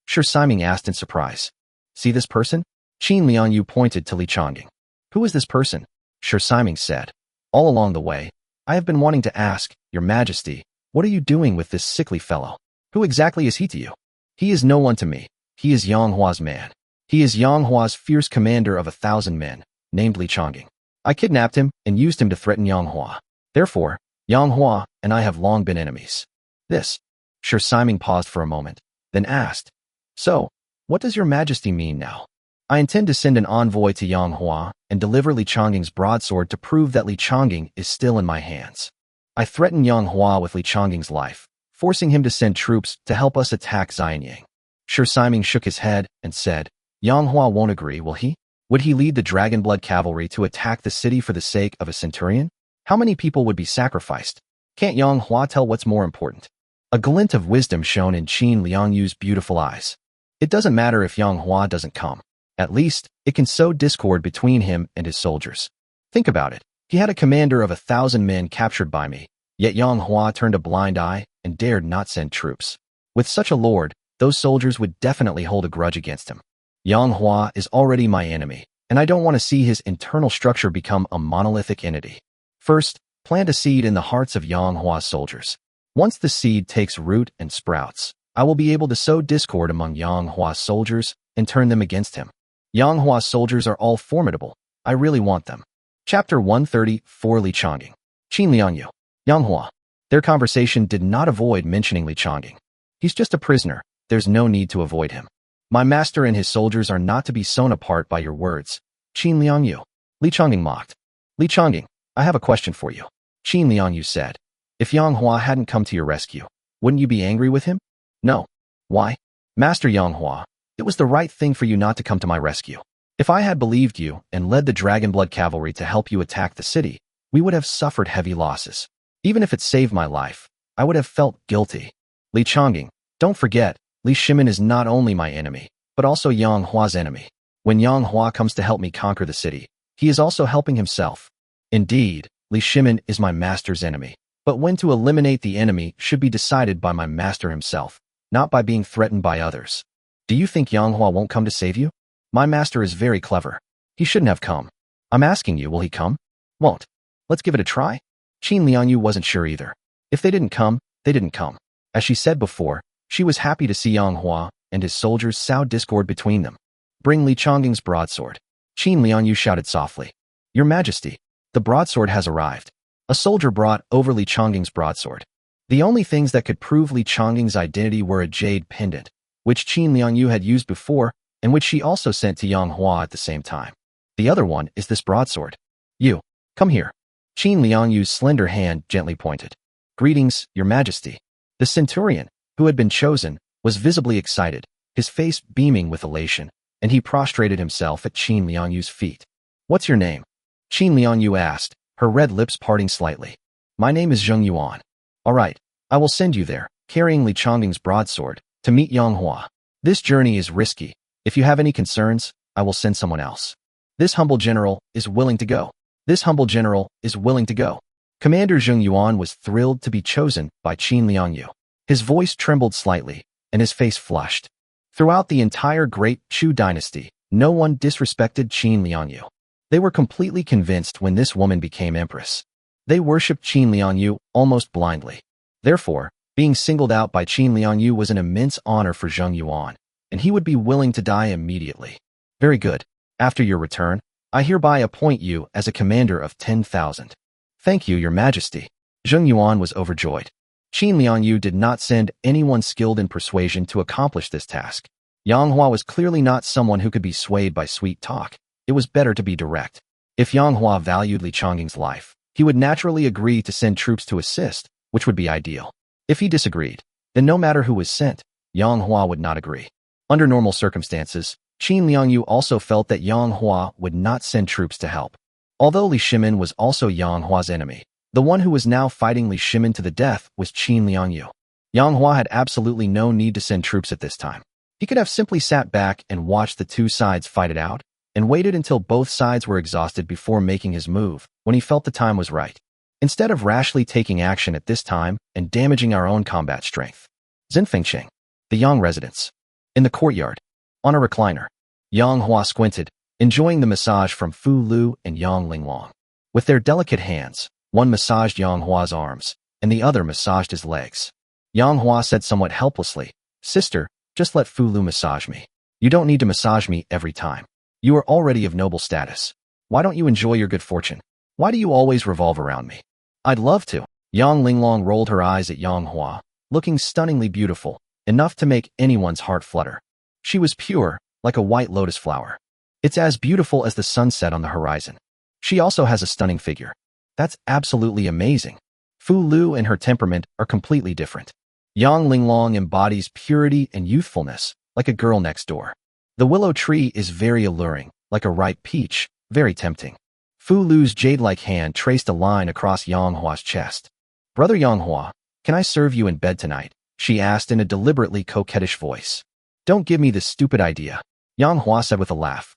Sure Simon asked in surprise. See this person? Qin Liangyu pointed to Li Changing. Who is this person? Sure Simon said. All along the way, I have been wanting to ask, Your Majesty, what are you doing with this sickly fellow? Who exactly is he to you? He is no one to me. He is Yang Hua's man. He is Yang Hua's fierce commander of 1,000 men, named Li Changing. I kidnapped him and used him to threaten Yang Hua. Therefore, Yang Hua and I have long been enemies. This. Sure Simon paused for a moment, then asked, So, what does Your Majesty mean now? I intend to send an envoy to Yang Hua and deliver Li Changing's broadsword to prove that Li Changing is still in my hands. I threaten Yang Hua with Li Changing's life, forcing him to send troops to help us attack Xianyang. Sure Simon shook his head and said, Yang Hua won't agree, will he? Would he lead the Dragonblood cavalry to attack the city for the sake of a centurion? How many people would be sacrificed? Can't Yang Hua tell what's more important? A glint of wisdom shone in Qin Liangyu's beautiful eyes. It doesn't matter if Yang Hua doesn't come. At least, it can sow discord between him and his soldiers. Think about it. He had a commander of 1,000 men captured by me, yet Yang Hua turned a blind eye and dared not send troops. With such a lord, those soldiers would definitely hold a grudge against him. Yang Hua is already my enemy, and I don't want to see his internal structure become a monolithic entity. First, plant a seed in the hearts of Yang Hua's soldiers. Once the seed takes root and sprouts, I will be able to sow discord among Yang Hua's soldiers and turn them against him. Yang Hua's soldiers are all formidable. I really want them. Chapter 130, Li Changing. Qin Liangyu. Yang Hua. Their conversation did not avoid mentioning Li Changing. He's just a prisoner. There's no need to avoid him. My master and his soldiers are not to be sewn apart by your words. Qin Liangyu. Li Changing mocked. Li Changing, I have a question for you. Qin Liangyu said. If Yang Hua hadn't come to your rescue, wouldn't you be angry with him? No. Why? Master Yang Hua, it was the right thing for you not to come to my rescue. If I had believed you and led the Dragonblood cavalry to help you attack the city, we would have suffered heavy losses. Even if it saved my life, I would have felt guilty. Li Changing, don't forget, Li Shimin is not only my enemy, but also Yang Hua's enemy. When Yang Hua comes to help me conquer the city, he is also helping himself. Indeed, Li Shimin is my master's enemy, but when to eliminate the enemy should be decided by my master himself, not by being threatened by others. Do you think Yang Hua won't come to save you? My master is very clever. He shouldn't have come. I'm asking you, will he come? Won't. Let's give it a try. Qin Liangyu wasn't sure either. If they didn't come, they didn't come. As she said before, she was happy to see Yang Hua and his soldiers sow discord between them. Bring Li Changing's broadsword. Qin Liangyu shouted softly. Your Majesty, the broadsword has arrived. A soldier brought over Li Changing's broadsword. The only things that could prove Li Changing's identity were a jade pendant, which Qin Liangyu had used before and which she also sent to Yang Hua at the same time. The other one is this broadsword. You, come here. Qin Liangyu's slender hand gently pointed. Greetings, Your Majesty. The centurion, who had been chosen, was visibly excited, his face beaming with elation, and he prostrated himself at Qin Liangyu's feet. What's your name? Qin Liangyu asked, her red lips parting slightly. My name is Zheng Yuan. All right, I will send you there, carrying Li Changing's broadsword, to meet Yang Hua. This journey is risky. If you have any concerns, I will send someone else. This humble general is willing to go. This humble general is willing to go. Commander Zheng Yuan was thrilled to be chosen by Qin Liangyu. His voice trembled slightly, and his face flushed. Throughout the entire Great Chu dynasty, no one disrespected Qin Liangyu. They were completely convinced when this woman became empress. They worshipped Qin Liangyu almost blindly. Therefore, being singled out by Qin Liangyu was an immense honor for Zheng Yuan, and he would be willing to die immediately. Very good. After your return, I hereby appoint you as a commander of 10,000. Thank you, Your Majesty. Zheng Yuan was overjoyed. Qin Liangyu did not send anyone skilled in persuasion to accomplish this task. Yang Hua was clearly not someone who could be swayed by sweet talk. It was better to be direct. If Yang Hua valued Li Changing's life, he would naturally agree to send troops to assist, which would be ideal. If he disagreed, then no matter who was sent, Yang Hua would not agree. Under normal circumstances, Qin Liangyu also felt that Yang Hua would not send troops to help. Although Li Shimin was also Yang Hua's enemy, the one who was now fighting Li Shimin to the death was Qin Liangyu. Yang Hua had absolutely no need to send troops at this time. He could have simply sat back and watched the two sides fight it out, and waited until both sides were exhausted before making his move when he felt the time was right, instead of rashly taking action at this time and damaging our own combat strength. Zinfengcheng, the Yang residence. In the courtyard, on a recliner, Yang Hua squinted, enjoying the massage from Fu Lu and Yang Linglong. With their delicate hands, one massaged Yang Hua's arms, and the other massaged his legs. Yang Hua said somewhat helplessly, Sister, just let Fu Lu massage me. You don't need to massage me every time. You are already of noble status. Why don't you enjoy your good fortune? Why do you always revolve around me? I'd love to. Yang Linglong rolled her eyes at Yang Hua, looking stunningly beautiful, enough to make anyone's heart flutter. She was pure, like a white lotus flower. It's as beautiful as the sunset on the horizon. She also has a stunning figure. That's absolutely amazing. Fu Lu and her temperament are completely different. Yang Linglong embodies purity and youthfulness, like a girl next door. The willow tree is very alluring, like a ripe peach, very tempting. Fu Lu's jade-like hand traced a line across Yang Hua's chest. Brother Yang Hua, can I serve you in bed tonight? She asked in a deliberately coquettish voice. Don't give me this stupid idea, Yang Hua said with a laugh.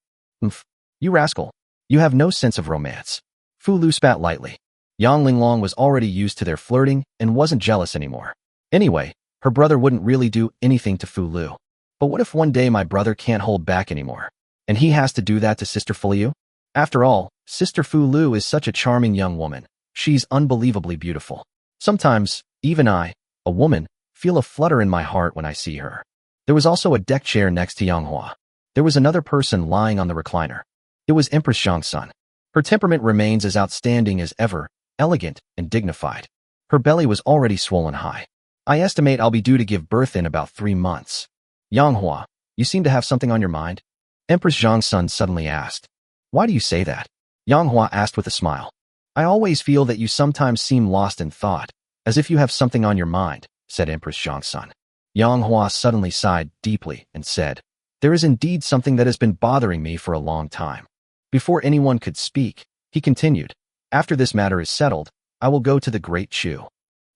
You rascal. You have no sense of romance. Fu Lu spat lightly. Yang Linglong was already used to their flirting and wasn't jealous anymore. Anyway, her brother wouldn't really do anything to Fu Lu. But what if one day my brother can't hold back anymore, and he has to do that to Sister Fu Lu? After all, Sister Fu Lu is such a charming young woman. She's unbelievably beautiful. Sometimes, even I, a woman, feel a flutter in my heart when I see her. There was also a deck chair next to Yang Hua. There was another person lying on the recliner. It was Empress Zhang's son. Her temperament remains as outstanding as ever, elegant and dignified. Her belly was already swollen high. I estimate I'll be due to give birth in about 3 months. Yang Hua, you seem to have something on your mind? Empress Zhang's son suddenly asked. Why do you say that? Yang Hua asked with a smile. I always feel that you sometimes seem lost in thought, as if you have something on your mind, said Empress Zhang's son. Yang Hua suddenly sighed deeply and said, there is indeed something that has been bothering me for a long time. Before anyone could speak, he continued, after this matter is settled, I will go to the Great Chu.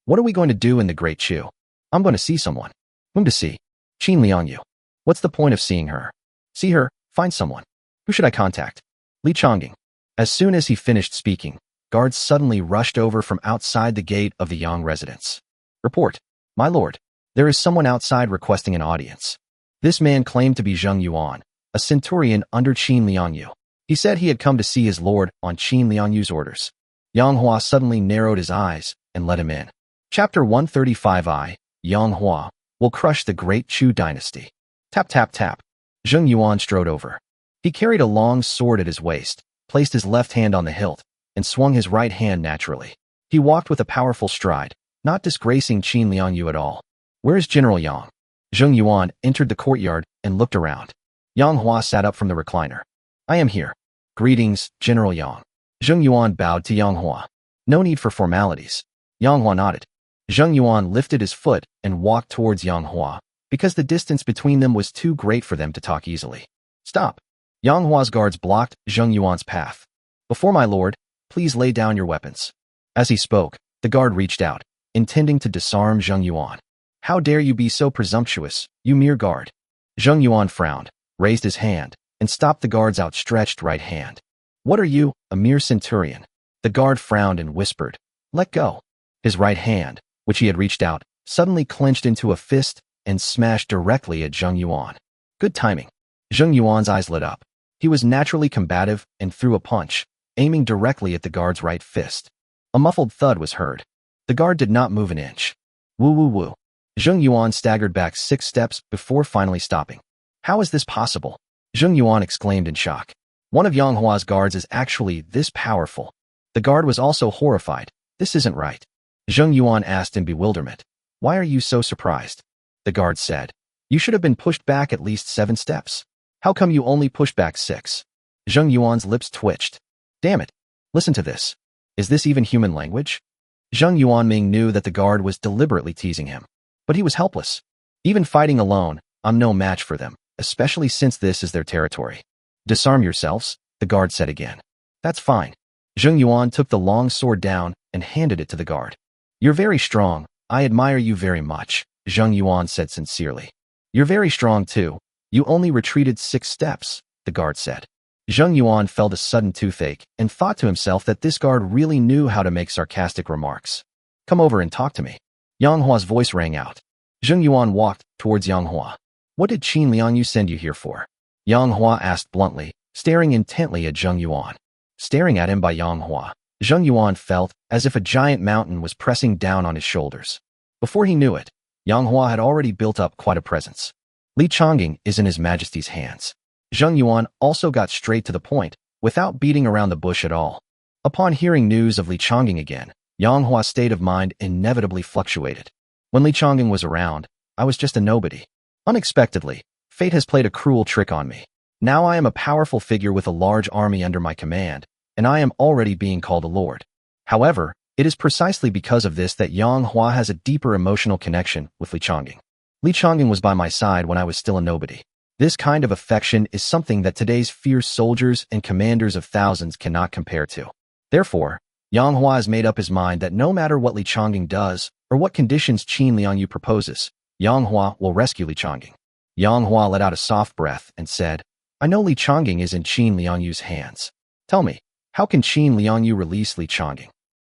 What are we going to do in the Great Chu? I'm going to see someone. Whom to see? Qin Liangyu. What's the point of seeing her? See her, find someone. Who should I contact? Li Chongying. As soon as he finished speaking, guards suddenly rushed over from outside the gate of the Yang residence. Report. My lord, there is someone outside requesting an audience. This man claimed to be Zheng Yuan, a centurion under Qin Liangyu. He said he had come to see his lord on Qin Liangyu's orders. Yang Hua suddenly narrowed his eyes and let him in. Chapter 135 Yang Hua will crush the Great Chu dynasty. Tap tap tap. Zheng Yuan strode over. He carried a long sword at his waist, placed his left hand on the hilt, and swung his right hand naturally. He walked with a powerful stride, not disgracing Qin Liangyu at all. Where is General Yang? Zheng Yuan entered the courtyard and looked around. Yang Hua sat up from the recliner. I am here. Greetings, General Yang. Zheng Yuan bowed to Yang Hua. No need for formalities. Yang Hua nodded. Zheng Yuan lifted his foot and walked towards Yang Hua, because the distance between them was too great for them to talk easily. Stop. Yang Hua's guards blocked Zheng Yuan's path. Before my lord, please lay down your weapons. As he spoke, the guard reached out, intending to disarm Zheng Yuan. How dare you be so presumptuous, you mere guard? Zheng Yuan frowned, raised his hand, and stopped the guard's outstretched right hand. What are you, a mere centurion? The guard frowned and whispered, let go. His right hand, which he had reached out, suddenly clenched into a fist and smashed directly at Zheng Yuan. Good timing. Zheng Yuan's eyes lit up. He was naturally combative and threw a punch, aiming directly at the guard's right fist. A muffled thud was heard. The guard did not move an inch. Woo woo woo. Zheng Yuan staggered back 6 steps before finally stopping. How is this possible? Zheng Yuan exclaimed in shock. One of Yang Hua's guards is actually this powerful. The guard was also horrified. This isn't right. Zheng Yuan asked in bewilderment. Why are you so surprised? The guard said. You should have been pushed back at least 7 steps. How come you only pushed back 6? Zheng Yuan's lips twitched. Damn it. Listen to this. Is this even human language? Zheng Yuanming knew that the guard was deliberately teasing him. But he was helpless. Even fighting alone, I'm no match for them, especially since this is their territory. Disarm yourselves, the guard said again. That's fine. Zheng Yuan took the long sword down and handed it to the guard. You're very strong. I admire you very much, Zheng Yuan said sincerely. You're very strong too. You only retreated 6 steps, the guard said. Zheng Yuan felt a sudden toothache and thought to himself that this guard really knew how to make sarcastic remarks. Come over and talk to me. Yang Hua's voice rang out. Zheng Yuan walked towards Yang Hua. What did Qin Liangyu send you here for? Yang Hua asked bluntly, staring intently at Zheng Yuan. Staring at him by Yang Hua, Zheng Yuan felt as if a giant mountain was pressing down on his shoulders. Before he knew it, Yang Hua had already built up quite a presence. Li Chongying is in His Majesty's hands. Zheng Yuan also got straight to the point, without beating around the bush at all. Upon hearing news of Li Chongying again, Yang Hua's state of mind inevitably fluctuated. When Li Chongying was around, I was just a nobody. Unexpectedly, fate has played a cruel trick on me. Now I am a powerful figure with a large army under my command, and I am already being called a lord. However, it is precisely because of this that Yang Hua has a deeper emotional connection with Li Chongying. Li Chongying was by my side when I was still a nobody. This kind of affection is something that today's fierce soldiers and commanders of thousands cannot compare to. Therefore, Yang Hua has made up his mind that no matter what Li Chongying does, or what conditions Qin Liangyu proposes, Yang Hua will rescue Li Chongying. Yang Hua let out a soft breath and said, I know Li Chongying is in Qin Liangyu's hands. Tell me, how can Qin Liangyu release Li Chongying?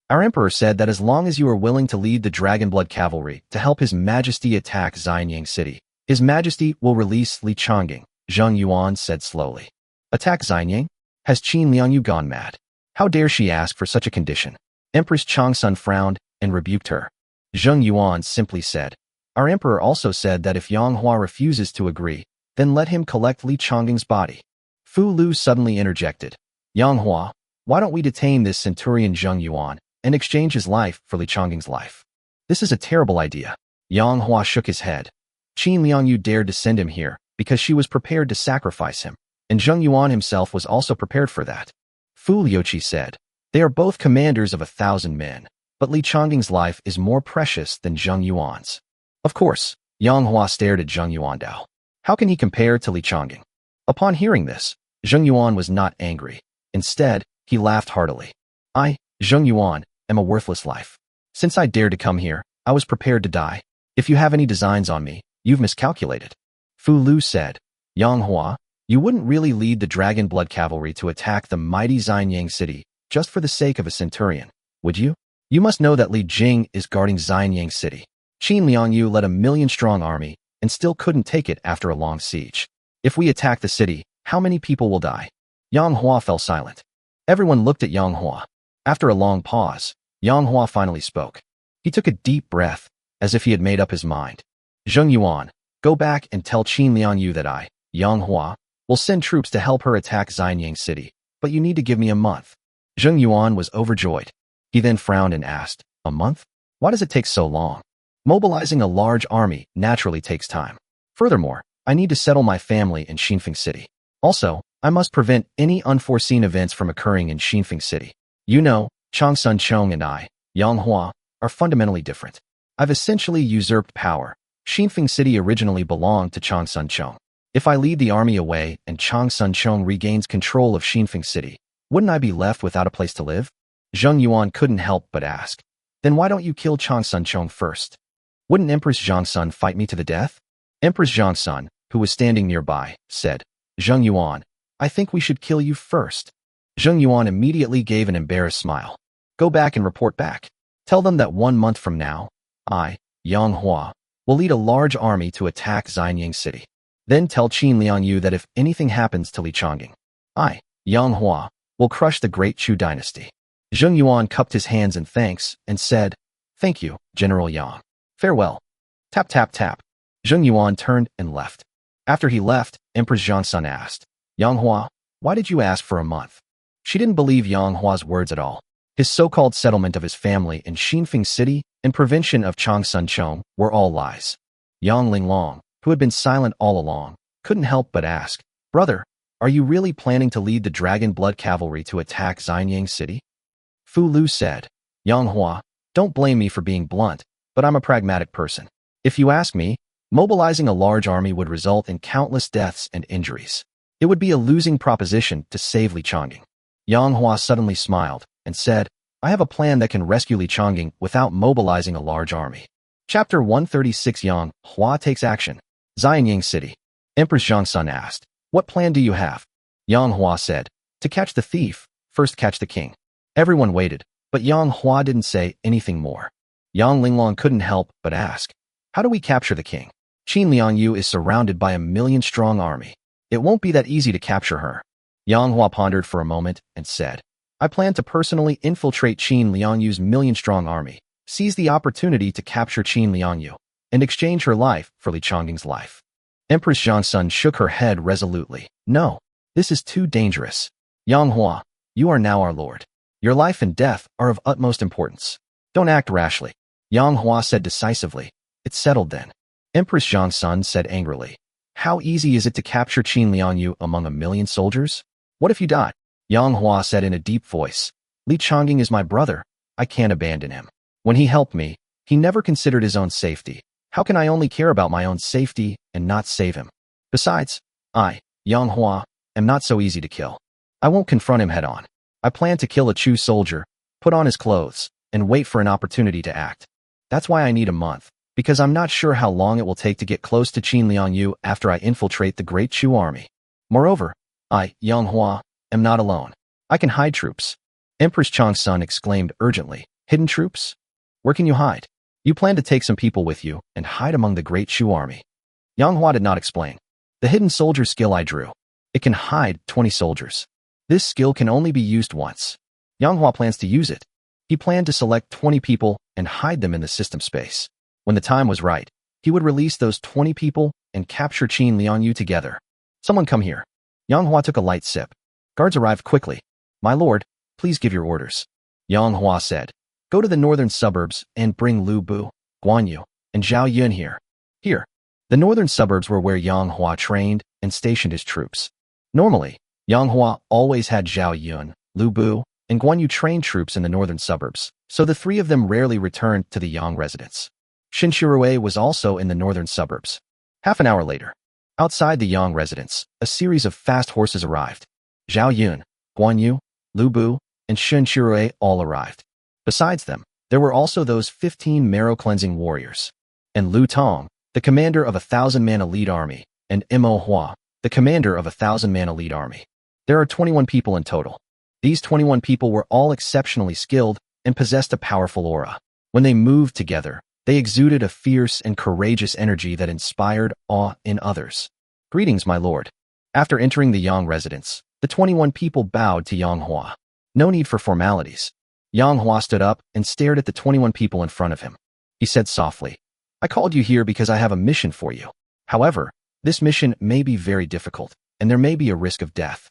Our emperor said that as long as you are willing to lead the Dragonblood cavalry to help His Majesty attack Xianyang City, His Majesty will release Li Chongying, Zheng Yuan said slowly. Attack Xianyang? Has Qin Liangyu gone mad? How dare she ask for such a condition? Empress Changsun frowned and rebuked her. Zheng Yuan simply said, Our emperor also said that if Yang Hua refuses to agree, then let him collect Li Chongying's body. Fu Lu suddenly interjected. Yang Hua, why don't we detain this centurion Zheng Yuan and exchange his life for Li Changging's life. This is a terrible idea. Yang Hua shook his head. Qin Liangyu dared to send him here because she was prepared to sacrifice him, and Zheng Yuan himself was also prepared for that. Fu Liuqi said, they are both commanders of 1,000 men, but Li Changging's life is more precious than Zheng Yuan's. Of course, Yang Hua stared at Zheng Yuandao. How can he compare to Li Changging? Upon hearing this, Zheng Yuan was not angry. Instead, he laughed heartily. I, Zheng Yuan, am a worthless life. Since I dared to come here, I was prepared to die. If you have any designs on me, you've miscalculated. Fu Lu said, Yang Hua, you wouldn't really lead the Dragon Blood Cavalry to attack the mighty Xianyang city just for the sake of a centurion, would you? You must know that Li Jing is guarding Xianyang city. Qin Liangyu led a 1,000,000-strong army and still couldn't take it after a long siege. If we attack the city, how many people will die? Yang Hua fell silent. Everyone looked at Yang Hua. After a long pause, Yang Hua finally spoke. He took a deep breath, as if he had made up his mind. Zheng Yuan, go back and tell Qin Liangyu that I, Yang Hua, will send troops to help her attack Xianyang city, but you need to give me a month. Zheng Yuan was overjoyed. He then frowned and asked, a month? Why does it take so long? Mobilizing a large army naturally takes time. Furthermore, I need to settle my family in Xinfeng City. Also, I must prevent any unforeseen events from occurring in Xinfeng City. You know, Chang Sun Chong and I, Yang Hua, are fundamentally different. I've essentially usurped power. Xinfeng City originally belonged to Chang Sun Chong. If I lead the army away and Chang Sun Chong regains control of Xinfeng City, wouldn't I be left without a place to live? Zheng Yuan couldn't help but ask. Then why don't you kill Chang Sun Chong first? Wouldn't Empress Zhang Sun fight me to the death? Empress Zhang Sun, who was standing nearby, said, Zheng Yuan, I think we should kill you first. Zheng Yuan immediately gave an embarrassed smile. Go back and report back. Tell them that 1 month from now, I, Yang Hua, will lead a large army to attack Xianyang city. Then tell Qin Liangyu that if anything happens to Li Changging, I, Yang Hua, will crush the great Chu dynasty. Zheng Yuan cupped his hands in thanks and said, Thank you, General Yang. Farewell. Tap tap tap. Zheng Yuan turned and left. After he left, Empress Zhang Sun asked, Yang Hua, why did you ask for a month? She didn't believe Yang Hua's words at all. His so-called settlement of his family in Xinfeng City and prevention of Chang Sun Chong were all lies. Yang Linglong, who had been silent all along, couldn't help but ask, Brother, are you really planning to lead the Dragon Blood Cavalry to attack Xianyang city? Fu Lu said, Yang Hua, don't blame me for being blunt, but I'm a pragmatic person. If you ask me, mobilizing a large army would result in countless deaths and injuries. It would be a losing proposition to save Li Changging. Yang Hua suddenly smiled and said, I have a plan that can rescue Li Changging without mobilizing a large army. Chapter 136 Yang Hua takes action. Xianyang city. Empress Zhang Sun asked, What plan do you have? Yang Hua said, To catch the thief, first catch the king. Everyone waited, but Yang Hua didn't say anything more. Yang Linglong couldn't help but ask, How do we capture the king? Qin Liangyu is surrounded by a 1,000,000-strong army. It won't be that easy to capture her. Yang Hua pondered for a moment and said, I plan to personally infiltrate Qin Liangyu's 1,000,000-strong army, seize the opportunity to capture Qin Liangyu, and exchange her life for Li Changging's life. Empress Zhang Sun shook her head resolutely. No, this is too dangerous. Yang Hua, you are now our lord. Your life and death are of utmost importance. Don't act rashly. Yang Hua said decisively. It's settled then. Empress Zhang Sun said angrily. How easy is it to capture Qin Liangyu among 1,000,000 soldiers? What if you die? Yang Hua said in a deep voice. Li Changging is my brother. I can't abandon him. When he helped me, he never considered his own safety. How can I only care about my own safety and not save him? Besides, I, Yang Hua, am not so easy to kill. I won't confront him head-on. I plan to kill a Chu soldier, put on his clothes, and wait for an opportunity to act. That's why I need a month, because I'm not sure how long it will take to get close to Qin Liangyu after I infiltrate the great Chu army. Moreover, I, Yang Hua, am not alone. I can hide troops. Empress Chang Sun exclaimed urgently. Hidden troops? Where can you hide? You plan to take some people with you and hide among the great Chu army. Yang Hua did not explain. The hidden soldier skill I drew. It can hide 20 soldiers. This skill can only be used once. Yang Hua plans to use it. He planned to select 20 people and hide them in the system space. When the time was right, he would release those 20 people and capture Qin Liangyu together. Someone come here. Yang Hua took a light sip. Guards arrived quickly. My lord, please give your orders. Yang Hua said. Go to the northern suburbs and bring Lu Bu, Guan Yu, and Zhao Yun here. Here. The northern suburbs were where Yang Hua trained and stationed his troops. Normally, Yang Hua always had Zhao Yun, Lu Bu, and Guan Yu trained troops in the northern suburbs, so the three of them rarely returned to the Yang residence. Xinshirui was also in the northern suburbs. Half an hour later, outside the Yang residence, a series of fast horses arrived. Zhao Yun, Guan Yu, Lu Bu, and Xinshirui all arrived. Besides them, there were also those 15 marrow-cleansing warriors. And Lu Tong, the commander of a 1,000-man elite army, and Yang Hua, the commander of a 1,000-man elite army. There are 21 people in total. These 21 people were all exceptionally skilled and possessed a powerful aura. When they moved together, they exuded a fierce and courageous energy that inspired awe in others. Greetings, my lord. After entering the Yang residence, the 21 people bowed to Yang Hua. No need for formalities. Yang Hua stood up and stared at the 21 people in front of him. He said softly, I called you here because I have a mission for you. However, this mission may be very difficult, and there may be a risk of death.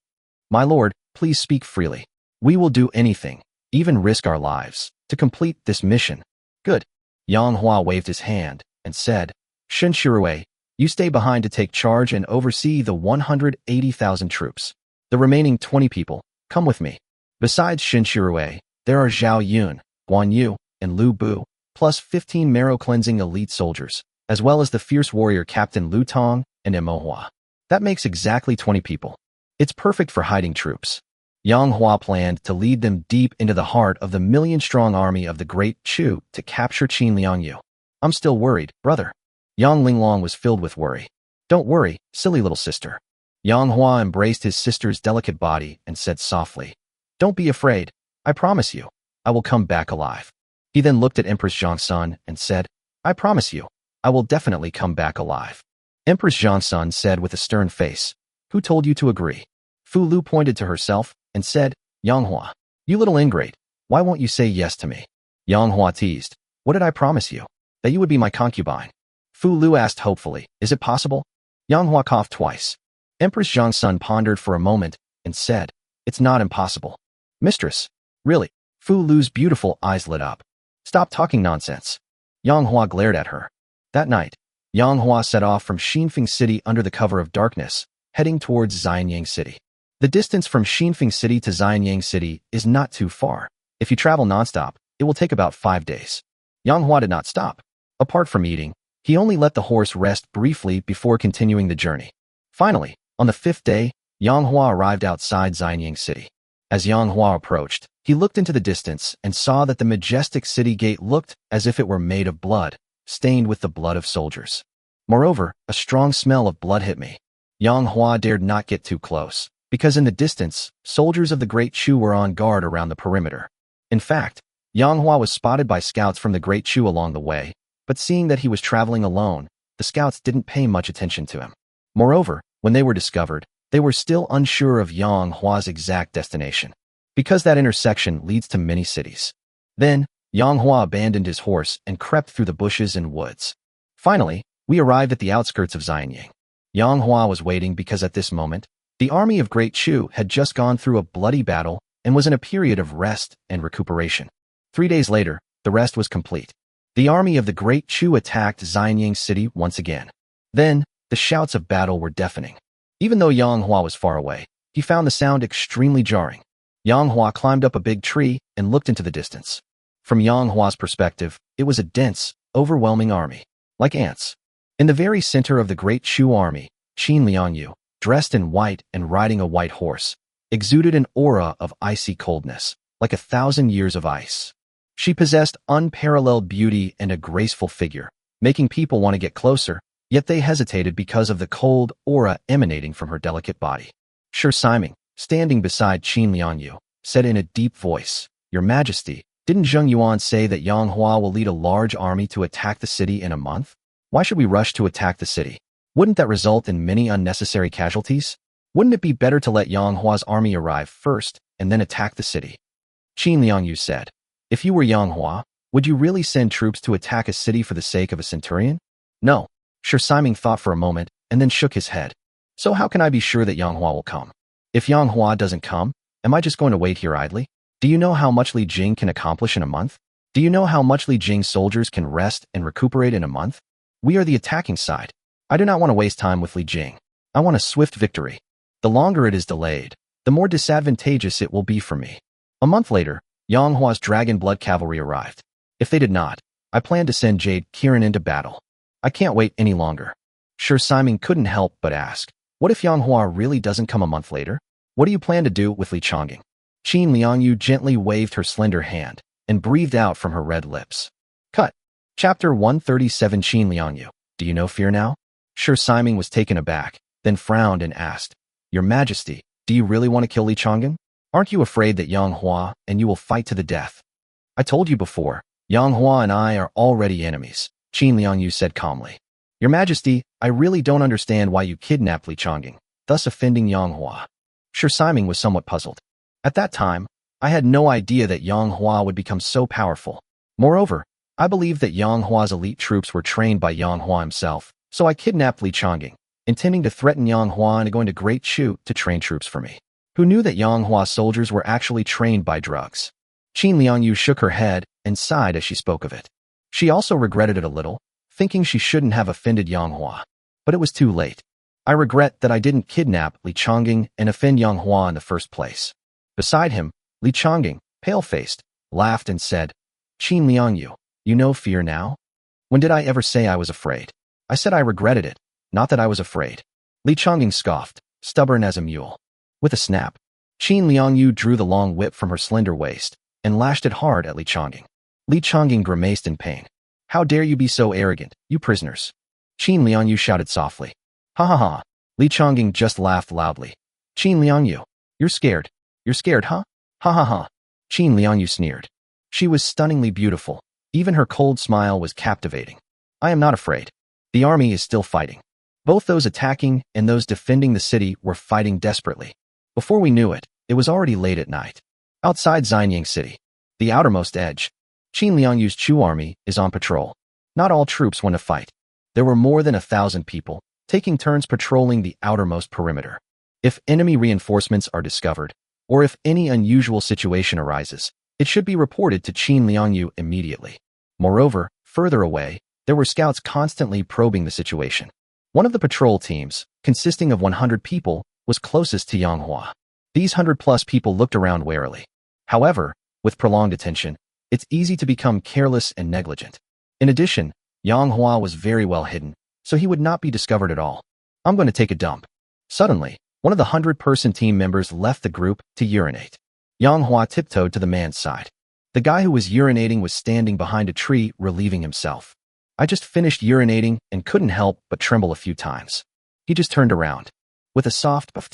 My lord, please speak freely. We will do anything, even risk our lives, to complete this mission. Good. Yang Hua waved his hand and said, Xinshirui, you stay behind to take charge and oversee the 180,000 troops. The remaining 20 people, come with me. Besides Xinshirui, there are Zhao Yun, Guan Yu, and Lu Bu, plus 15 marrow-cleansing elite soldiers, as well as the fierce warrior Captain Lu Tong and Yang Hua. That makes exactly 20 people. It's perfect for hiding troops. Yang Hua planned to lead them deep into the heart of the million-strong army of the Great Chu to capture Qin Liangyu. I'm still worried, brother. Yang Linglong was filled with worry. Don't worry, silly little sister. Yang Hua embraced his sister's delicate body and said softly, Don't be afraid. I promise you, I will come back alive. He then looked at Empress Zhangsun and said, I promise you, I will definitely come back alive. Empress Zhangsun said with a stern face, Who told you to agree? Fu Lu pointed to herself and said, Yang Hua, you little ingrate, why won't you say yes to me? Yang Hua teased, What did I promise you? That you would be my concubine. Fu Lu asked hopefully, Is it possible? Yang Hua coughed twice. Empress Zhangsun pondered for a moment and said, It's not impossible. Mistress, really? Fu Lu's beautiful eyes lit up. Stop talking nonsense. Yang Hua glared at her. That night, Yang Hua set off from Xinfeng City under the cover of darkness, heading towards Xianyang City. The distance from Xinfeng City to Xianyang City is not too far. If you travel nonstop, it will take about 5 days. Yang Hua did not stop. Apart from eating, he only let the horse rest briefly before continuing the journey. Finally, on the 5th day, Yang Hua arrived outside Xianyang City. As Yang Hua approached, he looked into the distance and saw that the majestic city gate looked as if it were made of blood, stained with the blood of soldiers. Moreover, a strong smell of blood hit me. Yang Hua dared not get too close, because in the distance, soldiers of the Great Chu were on guard around the perimeter. In fact, Yang Hua was spotted by scouts from the Great Chu along the way, but seeing that he was traveling alone, the scouts didn't pay much attention to him. Moreover, when they were discovered, they were still unsure of Yang Hua's exact destination, because that intersection leads to many cities. Then, Yang Hua abandoned his horse and crept through the bushes and woods. Finally, we arrived at the outskirts of Xianyang. Yang Hua was waiting because at this moment, the army of Great Chu had just gone through a bloody battle and was in a period of rest and recuperation. 3 days later, the rest was complete. The army of the Great Chu attacked Xianyang City once again. Then, the shouts of battle were deafening. Even though Yang Hua was far away, he found the sound extremely jarring. Yang Hua climbed up a big tree and looked into the distance. From Yang Hua's perspective, it was a dense, overwhelming army, like ants. In the very center of the Great Chu army, Qin Liangyu, dressed in white and riding a white horse, exuded an aura of icy coldness, like 1,000 years of ice. She possessed unparalleled beauty and a graceful figure, making people want to get closer, yet they hesitated because of the cold aura emanating from her delicate body. Siming, standing beside Qin Liangyu, said in a deep voice, Your Majesty, didn't Zheng Yuan say that Yang Hua will lead a large army to attack the city in a month? Why should we rush to attack the city? Wouldn't that result in many unnecessary casualties? Wouldn't it be better to let Yang Hua's army arrive first and then attack the city? Qin Liangyu said, If you were Yang Hua, would you really send troops to attack a city for the sake of a centurion? No. Siming thought for a moment and then shook his head. So how can I be sure that Yang Hua will come? If Yang Hua doesn't come, am I just going to wait here idly? Do you know how much Li Jing can accomplish in a month? Do you know how much Li Jing's soldiers can rest and recuperate in a month? We are the attacking side. I do not want to waste time with Li Jing. I want a swift victory. The longer it is delayed, the more disadvantageous it will be for me. A month later, Yang Hua's Dragon Blood Cavalry arrived. If they did not, I plan to send Jade Kirin into battle. I can't wait any longer. Sure, Simon couldn't help but ask, what if Yang Hua really doesn't come a month later? What do you plan to do with Li Changing? Qin Liangyu gently waved her slender hand and breathed out from her red lips. Cut. Chapter 137. Qin Liangyu, do you know fear now? Sure, Simon was taken aback, then frowned and asked, Your Majesty, do you really want to kill Li Changing? Aren't you afraid that Yang Hua and you will fight to the death? I told you before, Yang Hua and I are already enemies, Qin Liangyu said calmly. Your Majesty, I really don't understand why you kidnapped Li Changing, thus offending Yang Hua. Sure, Simon was somewhat puzzled. At that time, I had no idea that Yang Hua would become so powerful. Moreover, I believed that Yang Hua's elite troops were trained by Yang Hua himself, so I kidnapped Li Changing, intending to threaten Yang Hua into going to Great Chu to train troops for me. Who knew that Yang Hua's soldiers were actually trained by drugs? Qin Liangyu shook her head and sighed as she spoke of it. She also regretted it a little, thinking she shouldn't have offended Yang Hua. But it was too late. I regret that I didn't kidnap Li Changing and offend Yang Hua in the first place. Beside him, Li Changing, pale-faced, laughed and said, Qin Liangyu, you know fear now? When did I ever say I was afraid? I said I regretted it, not that I was afraid. Li Changing scoffed, stubborn as a mule. With a snap, Qin Liangyu drew the long whip from her slender waist and lashed it hard at Li Changing. Li Changing grimaced in pain. How dare you be so arrogant, you prisoners? Qin Liangyu shouted softly. Ha ha ha. Li Changing just laughed loudly. Qin Liangyu, you're scared. You're scared, huh? Ha ha ha. Qin Liangyu sneered. She was stunningly beautiful. Even her cold smile was captivating. I am not afraid. The army is still fighting. Both those attacking and those defending the city were fighting desperately. Before we knew it, it was already late at night. Outside Xianyang City, the outermost edge, Qin Liangyu's Chu army is on patrol. Not all troops want to fight. There were more than 1,000 people, taking turns patrolling the outermost perimeter. If enemy reinforcements are discovered, or if any unusual situation arises, it should be reported to Qin Liangyu immediately. Moreover, further away, there were scouts constantly probing the situation. One of the patrol teams, consisting of 100 people, was closest to Yang Hua. These 100-plus people looked around warily. However, with prolonged attention, it's easy to become careless and negligent. In addition, Yang Hua was very well hidden, so he would not be discovered at all. I'm going to take a dump. Suddenly, one of the 100-person team members left the group to urinate. Yang Hua tiptoed to the man's side. The guy who was urinating was standing behind a tree, relieving himself. I just finished urinating and couldn't help but tremble a few times. He just turned around. With a soft puff,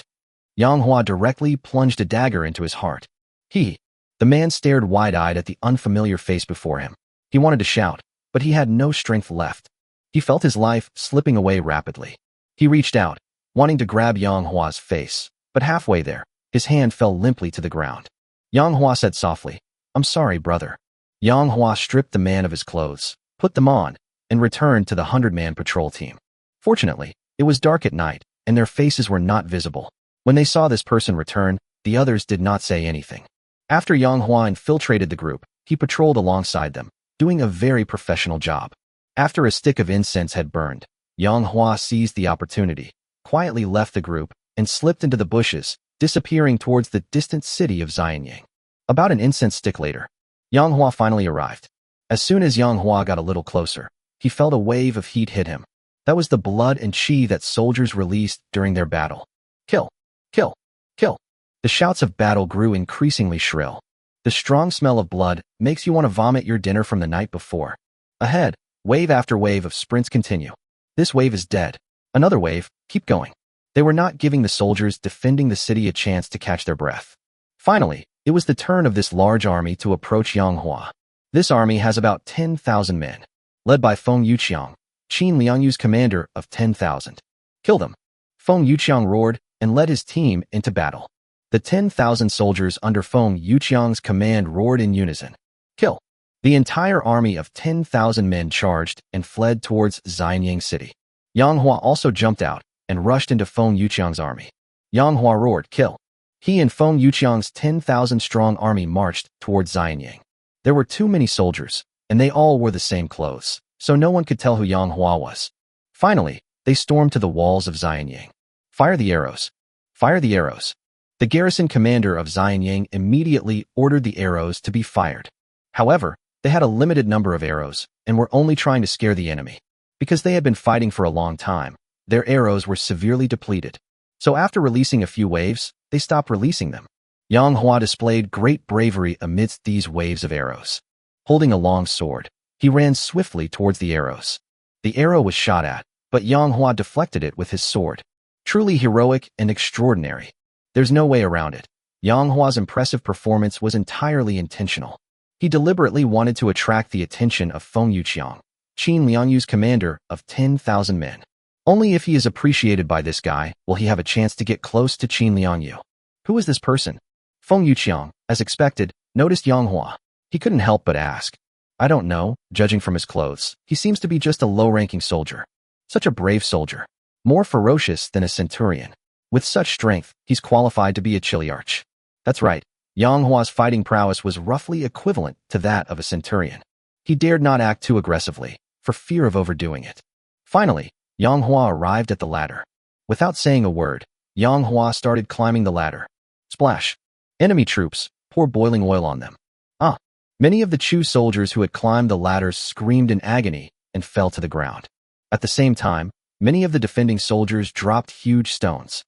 Yang Hua directly plunged a dagger into his heart. The man stared wide-eyed at the unfamiliar face before him. He wanted to shout, but he had no strength left. He felt his life slipping away rapidly. He reached out, wanting to grab Yang Hua's face, but halfway there, his hand fell limply to the ground. Yang Hua said softly, I'm sorry, brother. Yang Hua stripped the man of his clothes, put them on, and returned to the 100-man patrol team. Fortunately, it was dark at night, and their faces were not visible. When they saw this person return, the others did not say anything. After Yang Hua infiltrated the group, he patrolled alongside them, doing a very professional job. After a stick of incense had burned, Yang Hua seized the opportunity, quietly left the group, and slipped into the bushes, disappearing towards the distant city of Xianyang. About an incense stick later, Yang Hua finally arrived. As soon as Yang Hua got a little closer, he felt a wave of heat hit him. That was the blood and chi that soldiers released during their battle. Kill! Kill! Kill! The shouts of battle grew increasingly shrill. The strong smell of blood makes you want to vomit your dinner from the night before. Ahead, wave after wave of sprints continue. This wave is dead. Another wave, keep going. They were not giving the soldiers defending the city a chance to catch their breath. Finally, it was the turn of this large army to approach Yang Hua. This army has about 10,000 men, led by Feng Yuqiang, Qin Liangyu's commander of 10,000. Kill them. Feng Yuqiang roared and led his team into battle. The 10,000 soldiers under Feng Yuqiang's command roared in unison. Kill. The entire army of 10,000 men charged and fled towards Xianyang City. Yang Hua also jumped out and rushed into Feng Yuqiang's army. Yang Hua roared, kill. He and Feng Yuqiang's 10,000-strong army marched towards Xianyang. There were too many soldiers, and they all wore the same clothes, so no one could tell who Yang Hua was. Finally, they stormed to the walls of Xianyang. Fire the arrows! Fire the arrows! The garrison commander of Xianyang immediately ordered the arrows to be fired. However, they had a limited number of arrows and were only trying to scare the enemy. Because they had been fighting for a long time, their arrows were severely depleted. So after releasing a few waves, they stopped releasing them. Yang Hua displayed great bravery amidst these waves of arrows. Holding a long sword, he ran swiftly towards the arrows. The arrow was shot at, but Yang Hua deflected it with his sword. Truly heroic and extraordinary. There's no way around it. Yang Hua's impressive performance was entirely intentional. He deliberately wanted to attract the attention of Feng Yuqiang, Qin Liangyu's commander of 10,000 men. Only if he is appreciated by this guy will he have a chance to get close to Qin Liangyu. Who is this person? Feng Yuqiang, as expected, noticed Yang Hua. He couldn't help but ask. I don't know, judging from his clothes. He seems to be just a low-ranking soldier. Such a brave soldier. More ferocious than a centurion. With such strength, he's qualified to be a chivalrous. That's right. Yang Hua's fighting prowess was roughly equivalent to that of a centurion. He dared not act too aggressively, for fear of overdoing it. Finally, Yang Hua arrived at the ladder. Without saying a word, Yang Hua started climbing the ladder. Splash! Enemy troops, pour boiling oil on them. Many of the Chu soldiers who had climbed the ladders screamed in agony and fell to the ground. At the same time, many of the defending soldiers dropped huge stones.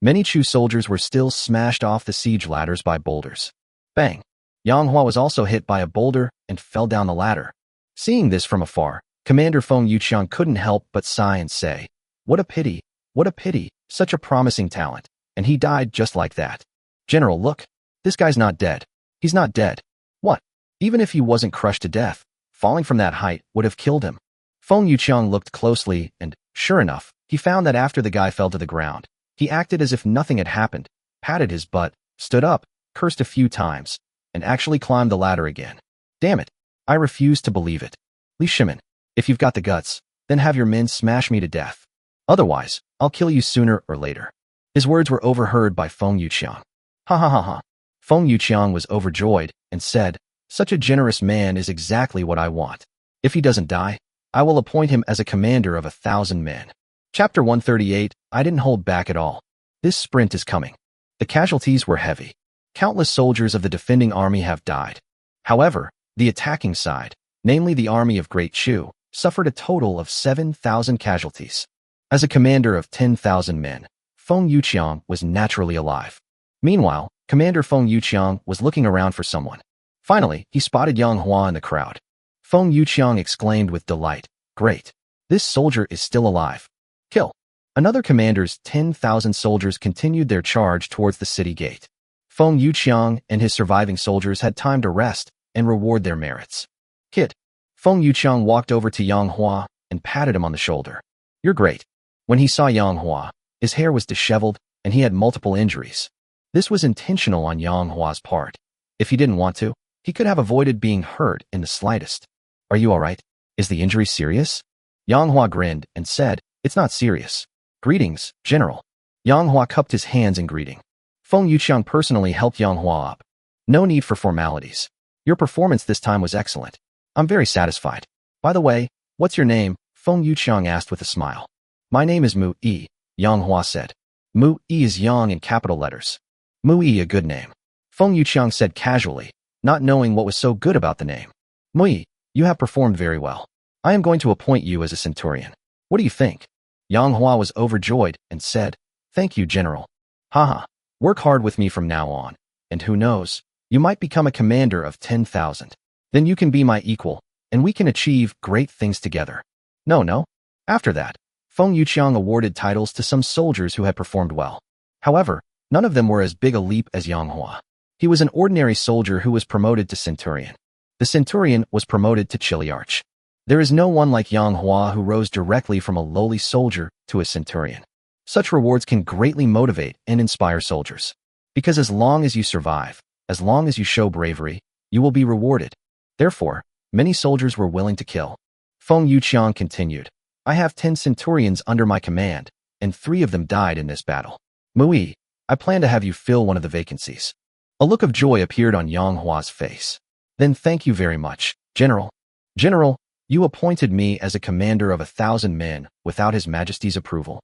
Many Chu soldiers were still smashed off the siege ladders by boulders. Bang! Yang Hua was also hit by a boulder and fell down the ladder. Seeing this from afar, Commander Feng Yuqiang couldn't help but sigh and say, what a pity, such a promising talent, and he died just like that. General, look, this guy's not dead. He's not dead. What? Even if he wasn't crushed to death, falling from that height would have killed him. Feng Yuqiang looked closely and, sure enough, he found that after the guy fell to the ground, he acted as if nothing had happened, patted his butt, stood up, cursed a few times, and actually climbed the ladder again. Damn it, I refuse to believe it. Li Shimin, if you've got the guts, then have your men smash me to death. Otherwise, I'll kill you sooner or later. His words were overheard by Feng Yuqiang. Ha ha ha ha. Feng Yuqiang was overjoyed and said, such a generous man is exactly what I want. If he doesn't die, I will appoint him as a commander of 1,000 men. Chapter 138, I didn't hold back at all. This sprint is coming. The casualties were heavy. Countless soldiers of the defending army have died. However, the attacking side, namely the army of Great Chu, suffered a total of 7,000 casualties. As a commander of 10,000 men, Feng Yuqiang was naturally alive. Meanwhile, Commander Feng Yuqiang was looking around for someone. Finally, he spotted Yang Hua in the crowd. Feng Yuqiang exclaimed with delight, great. This soldier is still alive. Kill. Another commander's 10,000 soldiers continued their charge towards the city gate. Feng Yuqiang and his surviving soldiers had time to rest and reward their merits. Kid. Feng Yuqiang walked over to Yang Hua and patted him on the shoulder. You're great. When he saw Yang Hua, his hair was disheveled and he had multiple injuries. This was intentional on Yang Hua's part. If he didn't want to, he could have avoided being hurt in the slightest. Are you all right? Is the injury serious? Yang Hua grinned and said, it's not serious. Greetings, General. Yang Hua cupped his hands in greeting. Feng Yuqiang personally helped Yang Hua up. No need for formalities. Your performance this time was excellent. I'm very satisfied. By the way, what's your name? Feng Yuqiang asked with a smile. My name is Mu Yi, Yang Hua said. Mu Yi is Yang in capital letters. Mu Yi, a good name. Feng Yuqiang said casually, not knowing what was so good about the name. Mu Yi, you have performed very well. I am going to appoint you as a centurion. What do you think? Yang Hua was overjoyed and said, thank you, General. Haha, work hard with me from now on, and who knows, you might become a commander of 10,000. Then you can be my equal, and we can achieve great things together. No. After that, Feng Yuqiang awarded titles to some soldiers who had performed well. However, none of them were as big a leap as Yang Hua. He was an ordinary soldier who was promoted to centurion. The centurion was promoted to chivalrous. There is no one like Yang Hua who rose directly from a lowly soldier to a centurion. Such rewards can greatly motivate and inspire soldiers. Because as long as you survive, as long as you show bravery, you will be rewarded. Therefore, many soldiers were willing to kill. Feng Yuqiang continued, I have 10 centurions under my command, and 3 of them died in this battle. Mu Yi, I plan to have you fill one of the vacancies. A look of joy appeared on Yang Hua's face. Then thank you very much, General. General, you appointed me as a commander of 1,000 men without His Majesty's approval.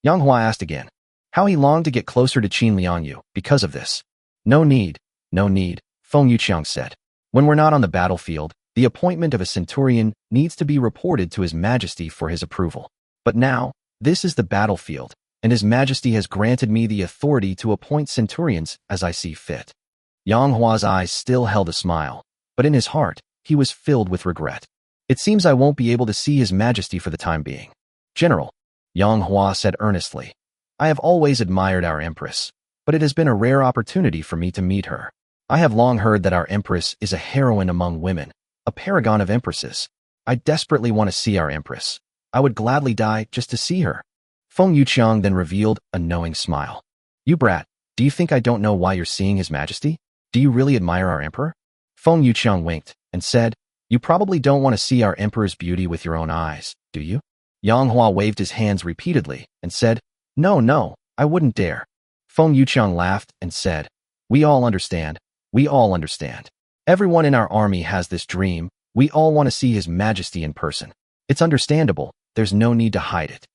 Yang Hua asked again. How he longed to get closer to Qin Liangyu because of this. No need, no need, Feng Yuqiang said. When we're not on the battlefield, the appointment of a centurion needs to be reported to His Majesty for his approval. But now, this is the battlefield, and His Majesty has granted me the authority to appoint centurions as I see fit. Yang Hua's eyes still held a smile, but in his heart, he was filled with regret. It seems I won't be able to see His Majesty for the time being. General, Yang Hua said earnestly, I have always admired our Empress, but it has been a rare opportunity for me to meet her. I have long heard that our Empress is a heroine among women, a paragon of empresses. I desperately want to see our Empress. I would gladly die just to see her. Feng Yuqiang then revealed a knowing smile. You brat, do you think I don't know why you're seeing His Majesty? Do you really admire our Emperor? Feng Yuqiang winked and said, You probably don't want to see our Emperor's beauty with your own eyes, do you? Yang Hua waved his hands repeatedly and said, No, I wouldn't dare. Feng Yuqiang laughed and said, We all understand. We all understand. Everyone in our army has this dream. We all want to see His Majesty in person. It's understandable. There's no need to hide it.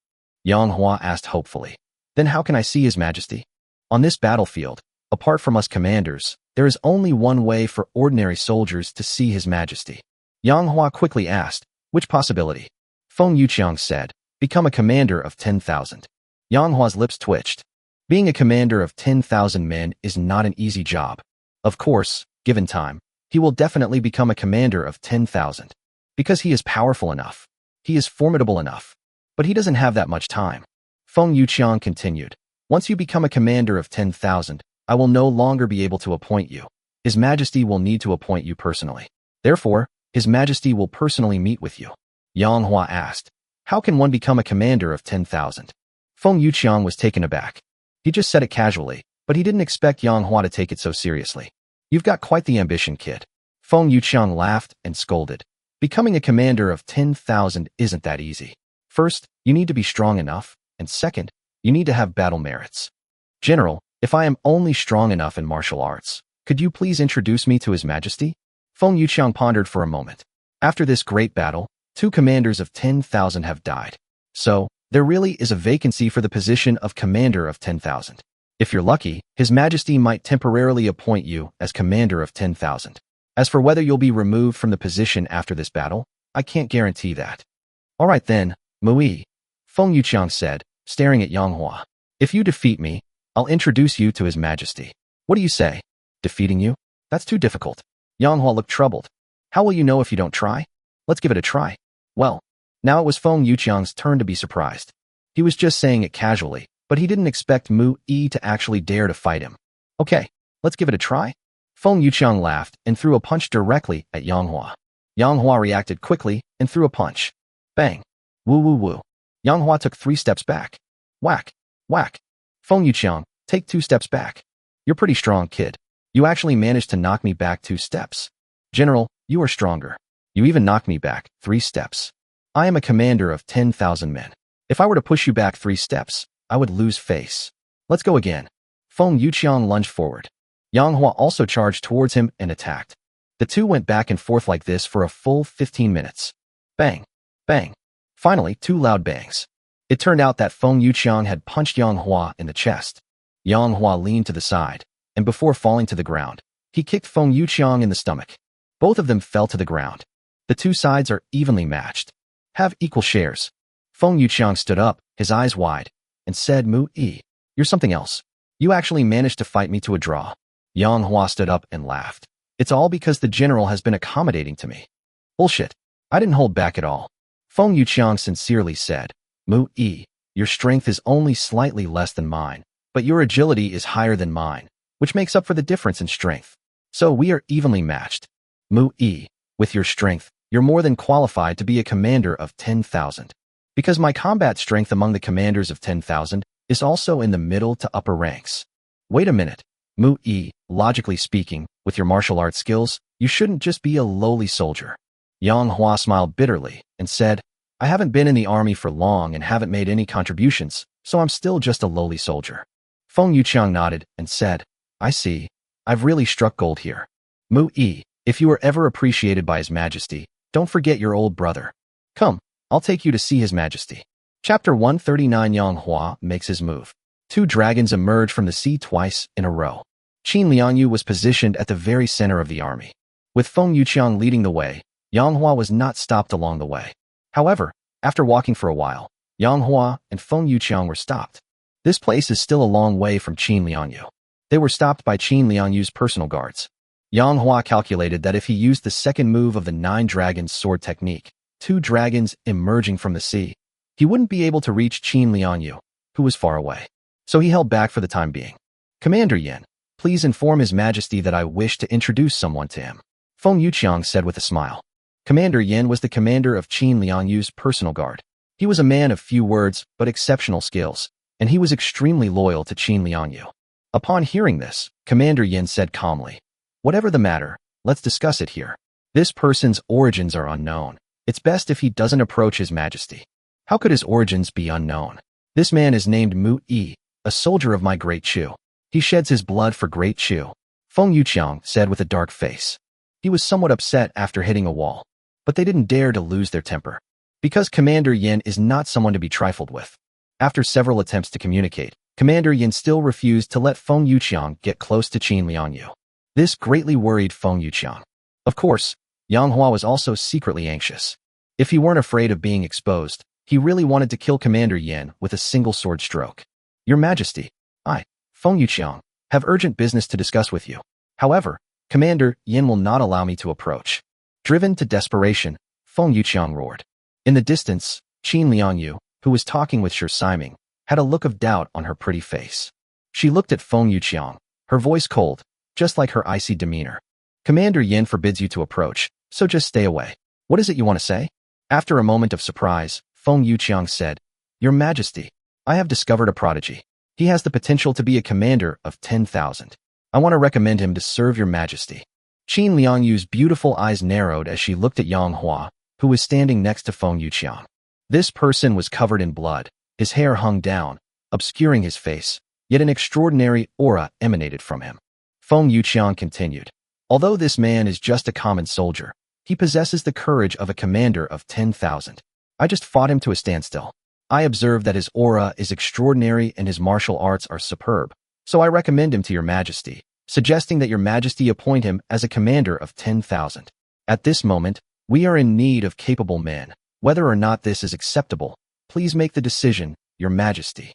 Yang Hua asked hopefully, Then how can I see His Majesty? On this battlefield, apart from us commanders, there is only one way for ordinary soldiers to see His Majesty. Yang Hua quickly asked, Which possibility? Feng Yuqiang said, Become a commander of 10,000. Yang Hua's lips twitched. Being a commander of 10,000 men is not an easy job. Of course, given time, he will definitely become a commander of 10,000. Because he is powerful enough. He is formidable enough. But he doesn't have that much time. Feng Yuqiang continued, Once you become a commander of 10,000, I will no longer be able to appoint you. His Majesty will need to appoint you personally. Therefore, His Majesty will personally meet with you. Yang Hua asked, How can one become a commander of 10,000? Feng Yuqiang was taken aback. He just said it casually, but he didn't expect Yang Hua to take it so seriously. You've got quite the ambition, kid. Feng Yuqiang laughed and scolded. Becoming a commander of 10,000 isn't that easy. First, you need to be strong enough, and second, you need to have battle merits. General, if I am only strong enough in martial arts, could you please introduce me to His Majesty? Feng Yuqiang pondered for a moment. After this great battle, 2 commanders of 10,000 have died. So, there really is a vacancy for the position of commander of 10,000. If you're lucky, His Majesty might temporarily appoint you as commander of 10,000. As for whether you'll be removed from the position after this battle, I can't guarantee that. All right then, Mui, Feng Yuqiang said, staring at Yang Hua. If you defeat me, I'll introduce you to His Majesty. What do you say? Defeating you? That's too difficult. Yang Hua looked troubled. How will you know if you don't try? Let's give it a try. Well, now it was Feng Yuqiang's turn to be surprised. He was just saying it casually, but he didn't expect Mu Yi to actually dare to fight him. Okay, let's give it a try. Feng Yuqiang laughed and threw a punch directly at Yang Hua. Yang Hua reacted quickly and threw a punch. Bang. Woo woo woo. Yang Hua took 3 steps back. Whack. Whack. Feng Yuqiang, take 2 steps back. You're pretty strong, kid. You actually managed to knock me back 2 steps. General, you are stronger. You even knocked me back 3 steps. I am a commander of 10,000 men. If I were to push you back 3 steps, I would lose face. Let's go again. Feng Yuqiang lunged forward. Yang Hua also charged towards him and attacked. The two went back and forth like this for a full 15 minutes. Bang. Bang. Finally, 2 loud bangs. It turned out that Feng Yuqiang had punched Yang Hua in the chest. Yang Hua leaned to the side, and before falling to the ground, he kicked Feng Yuqiang in the stomach. Both of them fell to the ground. The 2 sides are evenly matched. Have equal shares. Feng Yuqiang stood up, his eyes wide, and said, Mu Yi, you're something else. You actually managed to fight me to a draw. Yang Hua stood up and laughed. It's all because the general has been accommodating to me. Bullshit. I didn't hold back at all. Feng Yuqiang sincerely said, Mu Yi, your strength is only slightly less than mine, but your agility is higher than mine, which makes up for the difference in strength. So we are evenly matched. Mu Yi, with your strength, you're more than qualified to be a commander of 10,000. Because my combat strength among the commanders of 10,000 is also in the middle to upper ranks. Wait a minute. Mu Yi, logically speaking, with your martial arts skills, you shouldn't just be a lowly soldier. Yang Hua smiled bitterly and said, I haven't been in the army for long and haven't made any contributions, so I'm still just a lowly soldier. Feng Yuqiang nodded and said, I see. I've really struck gold here. Mu Yi, If you are ever appreciated by His Majesty, don't forget your old brother. Come, I'll take you to see His Majesty. Chapter 139. Yang Hua makes his move. Two dragons emerge from the sea twice in a row. Qin Liangyu was positioned at the very center of the army. With Feng Yuqiang leading the way, Yang Hua was not stopped along the way. However, after walking for a while, Yang Hua and Feng Yuqiang were stopped. This place is still a long way from Qin Liangyu. They were stopped by Qin Liangyu's personal guards. Yang Hua calculated that if he used the second move of the 9 dragons sword technique, 2 dragons emerging from the sea, he wouldn't be able to reach Qin Liangyu, who was far away. So he held back for the time being. Commander Yin, please inform His Majesty that I wish to introduce someone to him, Feng Yuqiang said with a smile. Commander Yin was the commander of Qin Liangyu's personal guard. He was a man of few words but exceptional skills, and he was extremely loyal to Qin Liangyu. Upon hearing this, Commander Yin said calmly, "Whatever the matter, let's discuss it here. This person's origins are unknown. It's best if he doesn't approach His Majesty." How could his origins be unknown? This man is named Mu Yi, a soldier of my Great Chu. He sheds his blood for Great Chu, Feng Yuqiang said with a dark face. He was somewhat upset after hitting a wall, but they didn't dare to lose their temper. Because Commander Yin is not someone to be trifled with. After several attempts to communicate, Commander Yin still refused to let Feng Yuqiang get close to Qin Liangyu. This greatly worried Feng Yuqiang. Of course, Yang Hua was also secretly anxious. If he weren't afraid of being exposed, he really wanted to kill Commander Yin with a single sword stroke. Your Majesty, I, Feng Yuqiang, have urgent business to discuss with you. However, Commander Yin will not allow me to approach. Driven to desperation, Feng Yuqiang roared. In the distance, Qin Liangyu, who was talking with Shi Siming, had a look of doubt on her pretty face. She looked at Feng Yuqiang, her voice cold, just like her icy demeanor. Commander Yin forbids you to approach, so just stay away. What is it you want to say? After a moment of surprise, Feng Yuqiang said, Your Majesty, I have discovered a prodigy. He has the potential to be a commander of 10,000. I want to recommend him to serve Your Majesty. Qin Liangyu's beautiful eyes narrowed as she looked at Yang Hua, who was standing next to Feng Yuqiang. This person was covered in blood, his hair hung down, obscuring his face, yet an extraordinary aura emanated from him. Feng Yuqiang continued, Although this man is just a common soldier, he possesses the courage of a commander of 10,000. I just fought him to a standstill. I observed that his aura is extraordinary and his martial arts are superb, so I recommend him to Your Majesty, suggesting that Your Majesty appoint him as a commander of 10,000. At this moment, we are in need of capable men. Whether or not this is acceptable, please make the decision, Your Majesty.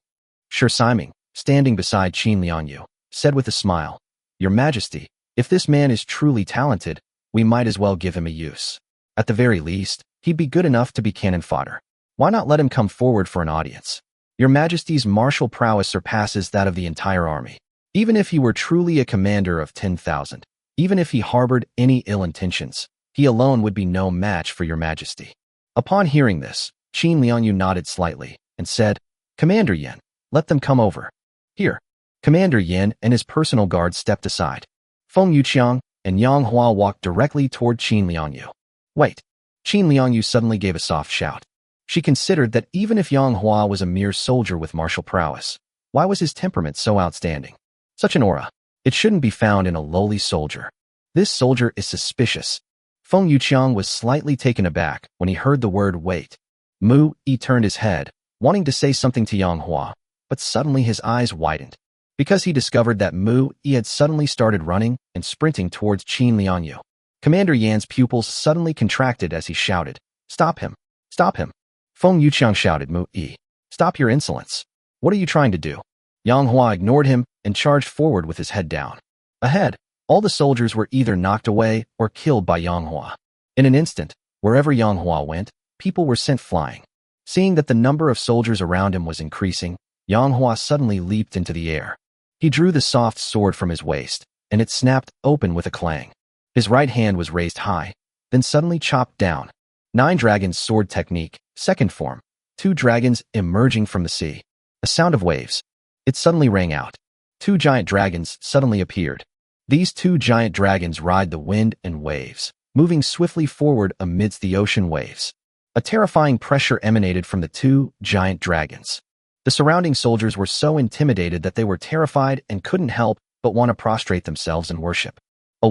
Shi Siming, standing beside Qin Liangyu, said with a smile, Your Majesty, if this man is truly talented, we might as well give him a use. At the very least, he'd be good enough to be cannon fodder. Why not let him come forward for an audience? Your Majesty's martial prowess surpasses that of the entire army. Even if he were truly a commander of 10,000, even if he harbored any ill intentions, he alone would be no match for Your Majesty. Upon hearing this, Qin Liangyu nodded slightly and said, Commander Yin, let them come over. Here. Commander Yin and his personal guard stepped aside. Feng Yuqiang and Yang Hua walked directly toward Qin Liangyu. Wait. Qin Liangyu suddenly gave a soft shout. She considered that even if Yang Hua was a mere soldier with martial prowess, why was his temperament so outstanding? Such an aura. It shouldn't be found in a lowly soldier. This soldier is suspicious. Feng Yuqiang was slightly taken aback when he heard the word wait. Mu Yi turned his head, wanting to say something to Yang Hua, but suddenly his eyes widened, because he discovered that Mu Yi had suddenly started running and sprinting towards Qin Liangyu. Commander Yan's pupils suddenly contracted as he shouted, Stop him! Stop him! Feng Yuqiang shouted, Mu Yi, stop your insolence. What are you trying to do? Yang Hua ignored him and charged forward with his head down. Ahead, all the soldiers were either knocked away or killed by Yang Hua. In an instant, wherever Yang Hua went, people were sent flying. Seeing that the number of soldiers around him was increasing, Yang Hua suddenly leaped into the air. He drew the soft sword from his waist, and it snapped open with a clang. His right hand was raised high, then suddenly chopped down. 9 dragons sword technique, second form. 2 dragons emerging from the sea. A sound of waves. It suddenly rang out. 2 giant dragons suddenly appeared. These 2 giant dragons ride the wind and waves, moving swiftly forward amidst the ocean waves. A terrifying pressure emanated from the 2 giant dragons. The surrounding soldiers were so intimidated that they were terrified and couldn't help but want to prostrate themselves in worship. Oh,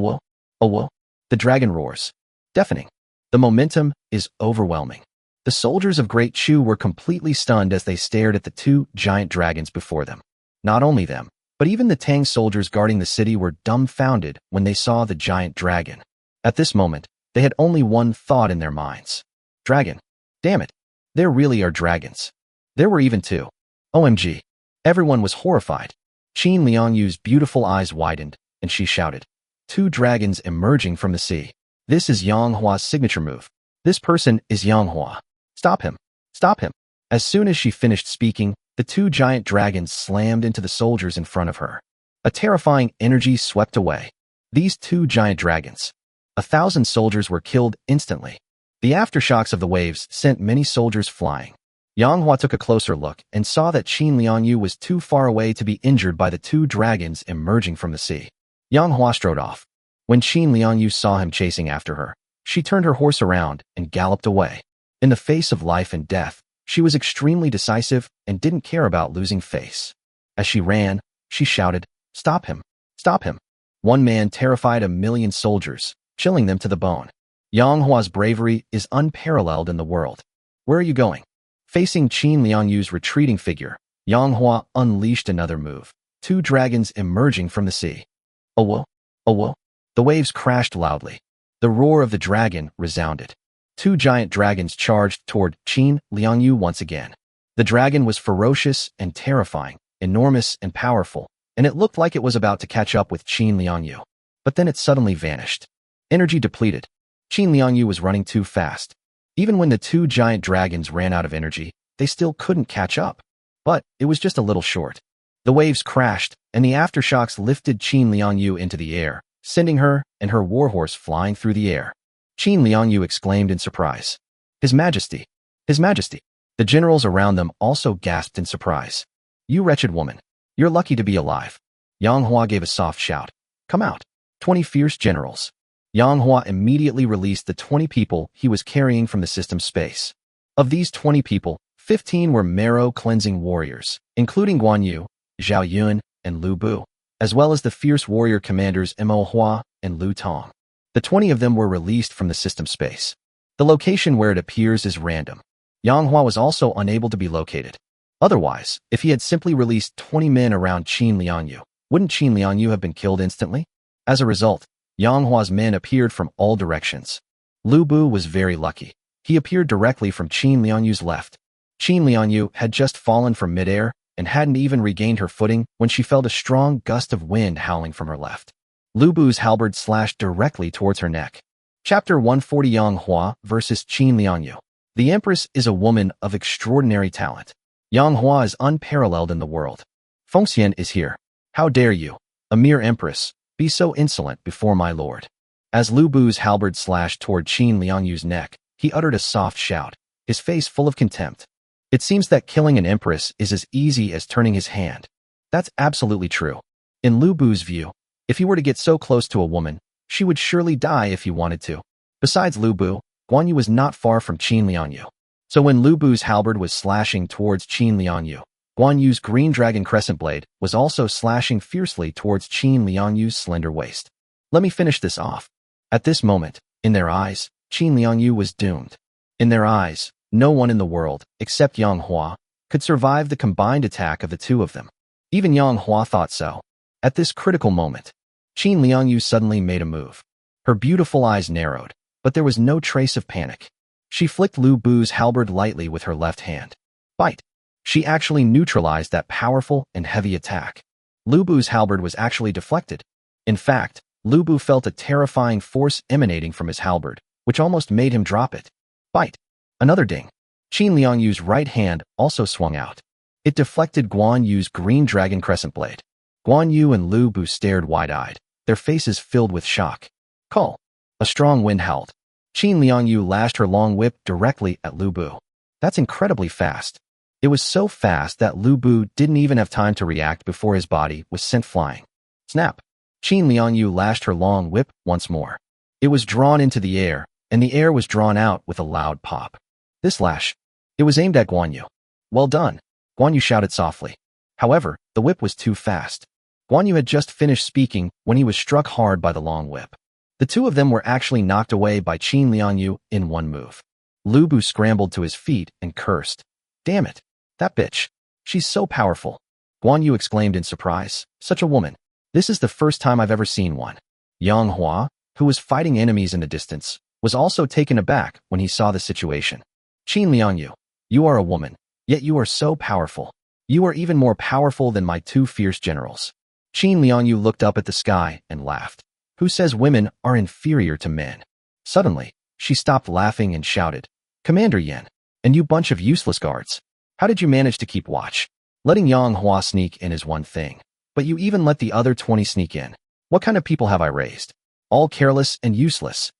whoa, The dragon roars. Deafening. The momentum is overwhelming. The soldiers of Great Chu were completely stunned as they stared at the two giant dragons before them. Not only them, but even the Tang soldiers guarding the city were dumbfounded when they saw the giant dragon. At this moment, they had only one thought in their minds. Dragon. Damn it. There really are dragons. There were even two. OMG. Everyone was horrified. Qin Liangyu's beautiful eyes widened, and she shouted. Two dragons emerging from the sea. This is Yang Hua's signature move. This person is Yang Hua. Stop him. Stop him. As soon as she finished speaking, the two giant dragons slammed into the soldiers in front of her. A terrifying energy swept away. These two giant dragons. 1,000 soldiers were killed instantly. The aftershocks of the waves sent many soldiers flying. Yang Hua took a closer look and saw that Qin Liangyu was too far away to be injured by the two dragons emerging from the sea. Yang Hua strode off. When Qin Liangyu saw him chasing after her, she turned her horse around and galloped away. In the face of life and death, she was extremely decisive and didn't care about losing face. As she ran, she shouted, Stop him! Stop him! One man terrified 1,000,000 soldiers, chilling them to the bone. Yang Hua's bravery is unparalleled in the world. Where are you going? Facing Qin Liangyu's retreating figure, Yang Hua unleashed another move. Two dragons emerging from the sea. Oh whoa! Oh whoa! The waves crashed loudly. The roar of the dragon resounded. Two giant dragons charged toward Qin Liangyu once again. The dragon was ferocious and terrifying, enormous and powerful, and it looked like it was about to catch up with Qin Liangyu. But then it suddenly vanished. Energy depleted. Qin Liangyu was running too fast. Even when the two giant dragons ran out of energy, they still couldn't catch up. But it was just a little short. The waves crashed, and the aftershocks lifted Qin Liangyu into the air, sending her and her warhorse flying through the air. Qin Liangyu exclaimed in surprise. His Majesty! His Majesty! The generals around them also gasped in surprise. You wretched woman! You're lucky to be alive. Yang Hua gave a soft shout. Come out. 20 fierce generals. Yang Hua immediately released the 20 people he was carrying from the system space. Of these 20 people, 15 were marrow-cleansing warriors, including Guan Yu, Zhao Yun, and Lu Bu, as well as the fierce warrior commanders Mo Hua and Lu Tong. The 20 of them were released from the system space. The location where it appears is random. Yang Hua was also unable to be located. Otherwise, if he had simply released 20 men around Qin Liangyu, wouldn't Qin Liangyu have been killed instantly? As a result, Yang Hua's men appeared from all directions. Lu Bu was very lucky. He appeared directly from Qin Liangyu's left. Qin Liangyu had just fallen from midair and hadn't even regained her footing when she felt a strong gust of wind howling from her left. Lu Bu's halberd slashed directly towards her neck. Chapter 140 Yang Hua versus Qin Liangyu. The Empress is a woman of extraordinary talent. Yang Hua is unparalleled in the world. Fengxian is here. How dare you, a mere Empress, be so insolent before my lord? As Lu Bu's halberd slashed toward Qin Liangyu's neck, he uttered a soft shout, his face full of contempt. It seems that killing an Empress is as easy as turning his hand. That's absolutely true. In Lu Bu's view, if he were to get so close to a woman, she would surely die if he wanted to. Besides Lu Bu, Guan Yu was not far from Qin Liangyu. So when Lu Bu's halberd was slashing towards Qin Liangyu, Guan Yu's green dragon crescent blade was also slashing fiercely towards Qin Liangyu's slender waist. Let me finish this off. At this moment, in their eyes, Qin Liangyu was doomed. In their eyes, no one in the world, except Yang Hua, could survive the combined attack of the two of them. Even Yang Hua thought so. At this critical moment, Qin Liangyu suddenly made a move. Her beautiful eyes narrowed, but there was no trace of panic. She flicked Lu Bu's halberd lightly with her left hand. Bite! She actually neutralized that powerful and heavy attack. Lu Bu's halberd was actually deflected. In fact, Lu Bu felt a terrifying force emanating from his halberd, which almost made him drop it. Bite! Another ding. Qin Liangyu's right hand also swung out. It deflected Guan Yu's green dragon crescent blade. Guan Yu and Lu Bu stared wide-eyed, their faces filled with shock. Call! A strong wind howled. Qin Liangyu lashed her long whip directly at Lu Bu. That's incredibly fast. It was so fast that Lu Bu didn't even have time to react before his body was sent flying. Snap! Qin Liangyu lashed her long whip once more. It was drawn into the air, and the air was drawn out with a loud pop. This lash. It was aimed at Guan Yu. Well done, Guan Yu shouted softly. However, the whip was too fast. Guan Yu had just finished speaking when he was struck hard by the long whip. The two of them were actually knocked away by Qin Liangyu in one move. Lu Bu scrambled to his feet and cursed. Damn it. That bitch. She's so powerful. Guan Yu exclaimed in surprise. Such a woman. This is the first time I've ever seen one. Yang Hua, who was fighting enemies in the distance, was also taken aback when he saw the situation. Qin Liangyu, you are a woman, yet you are so powerful. You are even more powerful than my two fierce generals. Qin Liangyu looked up at the sky and laughed. Who says women are inferior to men? Suddenly, she stopped laughing and shouted, Commander Yan, and you bunch of useless guards. How did you manage to keep watch? Letting Yang Hua sneak in is one thing, but you even let the other 20 sneak in. What kind of people have I raised? All careless and useless.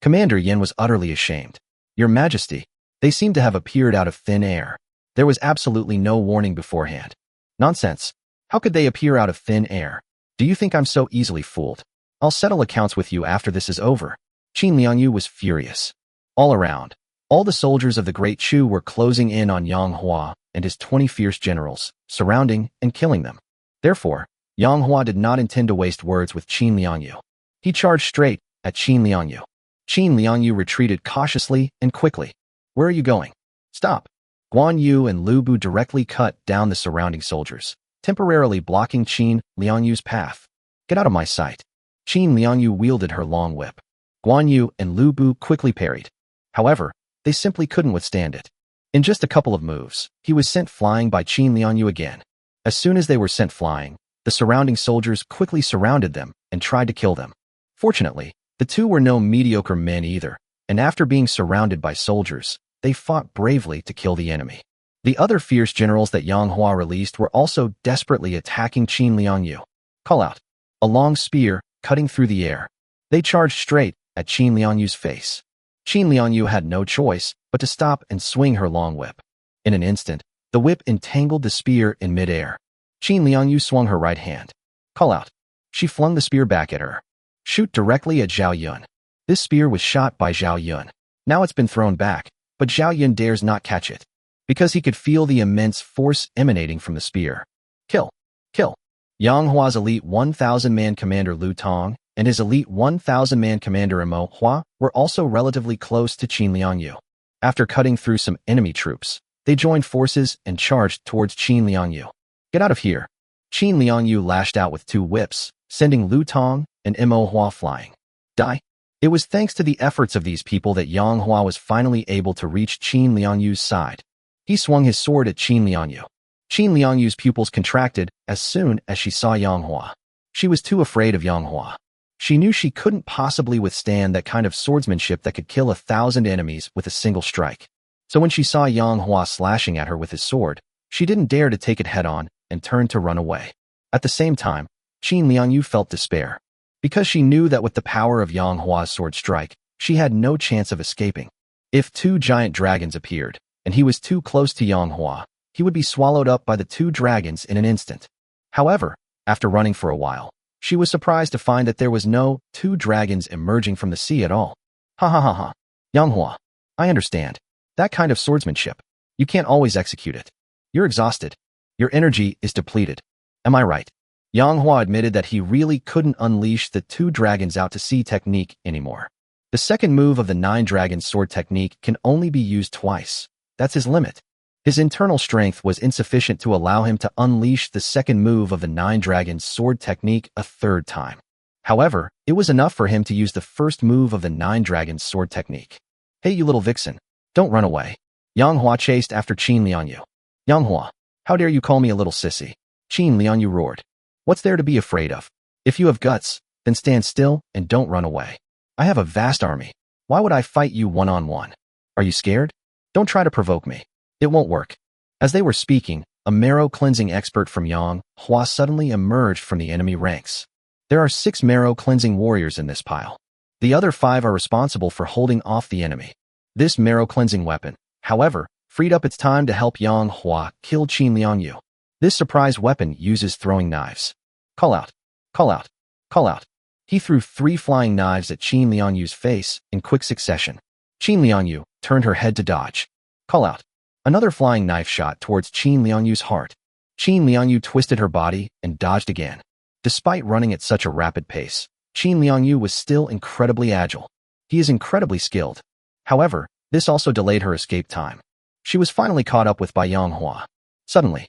Commander Yan was utterly ashamed. Your Majesty, they seem to have appeared out of thin air. There was absolutely no warning beforehand. Nonsense. How could they appear out of thin air? Do you think I'm so easily fooled? I'll settle accounts with you after this is over. Qin Liangyu was furious. All around, all the soldiers of the Great Chu were closing in on Yang Hua and his 20 fierce generals, surrounding and killing them. Therefore, Yang Hua did not intend to waste words with Qin Liangyu. He charged straight at Qin Liangyu. Qin Liangyu retreated cautiously and quickly. Where are you going? Stop. Guan Yu and Lu Bu directly cut down the surrounding soldiers, temporarily blocking Qin Liangyu's path. Get out of my sight. Qin Liangyu wielded her long whip. Guan Yu and Lu Bu quickly parried. However, they simply couldn't withstand it. In just a couple of moves, he was sent flying by Qin Liangyu again. As soon as they were sent flying, the surrounding soldiers quickly surrounded them and tried to kill them. Fortunately, the two were no mediocre men either, and after being surrounded by soldiers, they fought bravely to kill the enemy. The other fierce generals that Yang Hua released were also desperately attacking Qin Liangyu. Call out. A long spear, cutting through the air. They charged straight at Qin Liangyu's face. Qin Liangyu had no choice but to stop and swing her long whip. In an instant, the whip entangled the spear in midair. Qin Liangyu swung her right hand. Call out. She flung the spear back at her. Shoot directly at Zhao Yun. This spear was shot by Zhao Yun. Now it's been thrown back, but Zhao Yun dares not catch it, because he could feel the immense force emanating from the spear. Kill. Kill. Yang Hua's elite 1,000-man commander Lu Tong and his elite 1,000-man commander Empress Hua were also relatively close to Qin Liangyu. After cutting through some enemy troops, they joined forces and charged towards Qin Liangyu. Get out of here. Qin Liangyu lashed out with two whips, sending Lu Tong and Empress Hua flying. Die. It was thanks to the efforts of these people that Yang Hua was finally able to reach Qin Liangyu's side. He swung his sword at Qin Liangyu. Qin Liangyu's pupils contracted as soon as she saw Yang Hua. She was too afraid of Yang Hua. She knew she couldn't possibly withstand that kind of swordsmanship that could kill 1,000 enemies with a single strike. So when she saw Yang Hua slashing at her with his sword, she didn't dare to take it head-on and turned to run away. At the same time, Qin Liangyu felt despair, because she knew that with the power of Yang Hua's sword strike, she had no chance of escaping. If two giant dragons appeared, and he was too close to Yang Hua, he would be swallowed up by the two dragons in an instant. However, after running for a while, she was surprised to find that there was no two dragons emerging from the sea at all. Ha ha ha ha. Yang Hua, I understand. That kind of swordsmanship. You can't always execute it. You're exhausted. Your energy is depleted. Am I right? Yang Hua admitted that he really couldn't unleash the two dragons out to sea technique anymore. The second move of the 9 dragons sword technique can only be used twice. That's his limit. His internal strength was insufficient to allow him to unleash the second move of the 9 dragons sword technique a third time. However, it was enough for him to use the first move of the 9 dragons sword technique. Hey, you little vixen. Don't run away. Yang Hua chased after Qin Liangyu. Yang Hua, how dare you call me a little sissy? Qin Liangyu roared. What's there to be afraid of? If you have guts, then stand still and don't run away. I have a vast army. Why would I fight you one-on-one? Are you scared? Don't try to provoke me. It won't work. As they were speaking, a marrow-cleansing expert from Yang Hua suddenly emerged from the enemy ranks. There are 6 marrow-cleansing warriors in this pile. The other 5 are responsible for holding off the enemy. This marrow-cleansing weapon, however, freed up its time to help Yang Hua kill Qin Liangyu. This surprise weapon uses throwing knives. Call out. Call out. Call out. He threw 3 flying knives at Qin Liangyu's face in quick succession. Qin Liangyu turned her head to dodge. Call out. Another flying knife shot towards Qin Liangyu's heart. Qin Liangyu twisted her body and dodged again. Despite running at such a rapid pace, Qin Liangyu was still incredibly agile. He is incredibly skilled. However, this also delayed her escape time. She was finally caught up with by Yang Hua. Suddenly,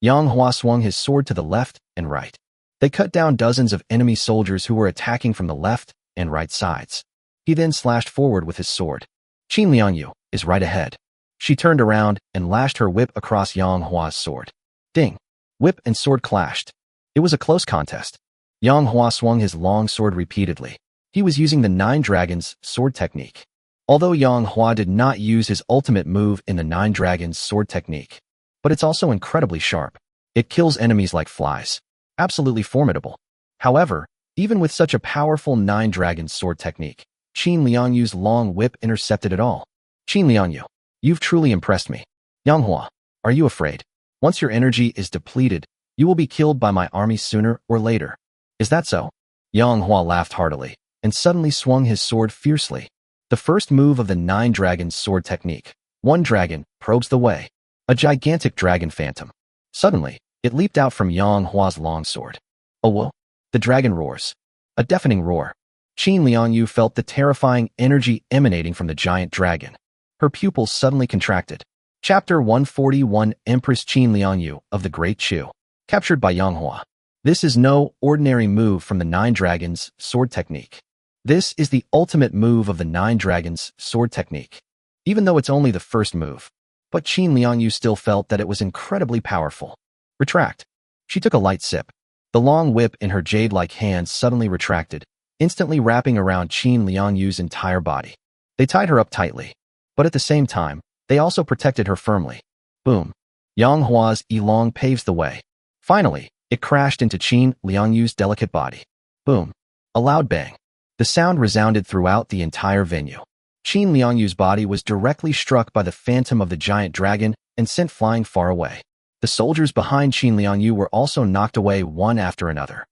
Yang Hua swung his sword to the left and right. They cut down dozens of enemy soldiers who were attacking from the left and right sides. He then slashed forward with his sword. Qin Liangyu is right ahead. She turned around and lashed her whip across Yang Hua's sword. Ding! Whip and sword clashed. It was a close contest. Yang Hua swung his long sword repeatedly. He was using the Nine Dragons sword technique. Although Yang Hua did not use his ultimate move in the Nine Dragons sword technique, but it's also incredibly sharp. It kills enemies like flies. Absolutely formidable. However, even with such a powerful Nine Dragons sword technique, Qin Liangyu's long whip intercepted it all. Qin Liangyu, you've truly impressed me. Yang Hua, are you afraid? Once your energy is depleted, you will be killed by my army sooner or later. Is that so? Yang Hua laughed heartily and suddenly swung his sword fiercely. The first move of the Nine Dragons sword technique. One dragon probes the way. A gigantic dragon phantom. Suddenly, it leaped out from Yang Hua's long sword. Oh whoa! The dragon roars. A deafening roar. Qin Liangyu felt the terrifying energy emanating from the giant dragon. Her pupils suddenly contracted. Chapter 141 Empress Qin Liangyu of the Great Chu. Captured by Yang Hua. This is no ordinary move from the Nine Dragons sword technique. This is the ultimate move of the Nine Dragons sword technique. Even though it's only the first move. But Qin Liangyu still felt that it was incredibly powerful. Retract. She took a light sip. The long whip in her jade-like hands suddenly retracted, instantly wrapping around Qin Liangyu's entire body. They tied her up tightly. But at the same time, they also protected her firmly. Boom. Yang Hua's Elong paves the way. Finally, it crashed into Qin Liangyu's delicate body. Boom. A loud bang. The sound resounded throughout the entire venue. Qin Liangyu's body was directly struck by the phantom of the giant dragon and sent flying far away. The soldiers behind Qin Liangyu were also knocked away one after another.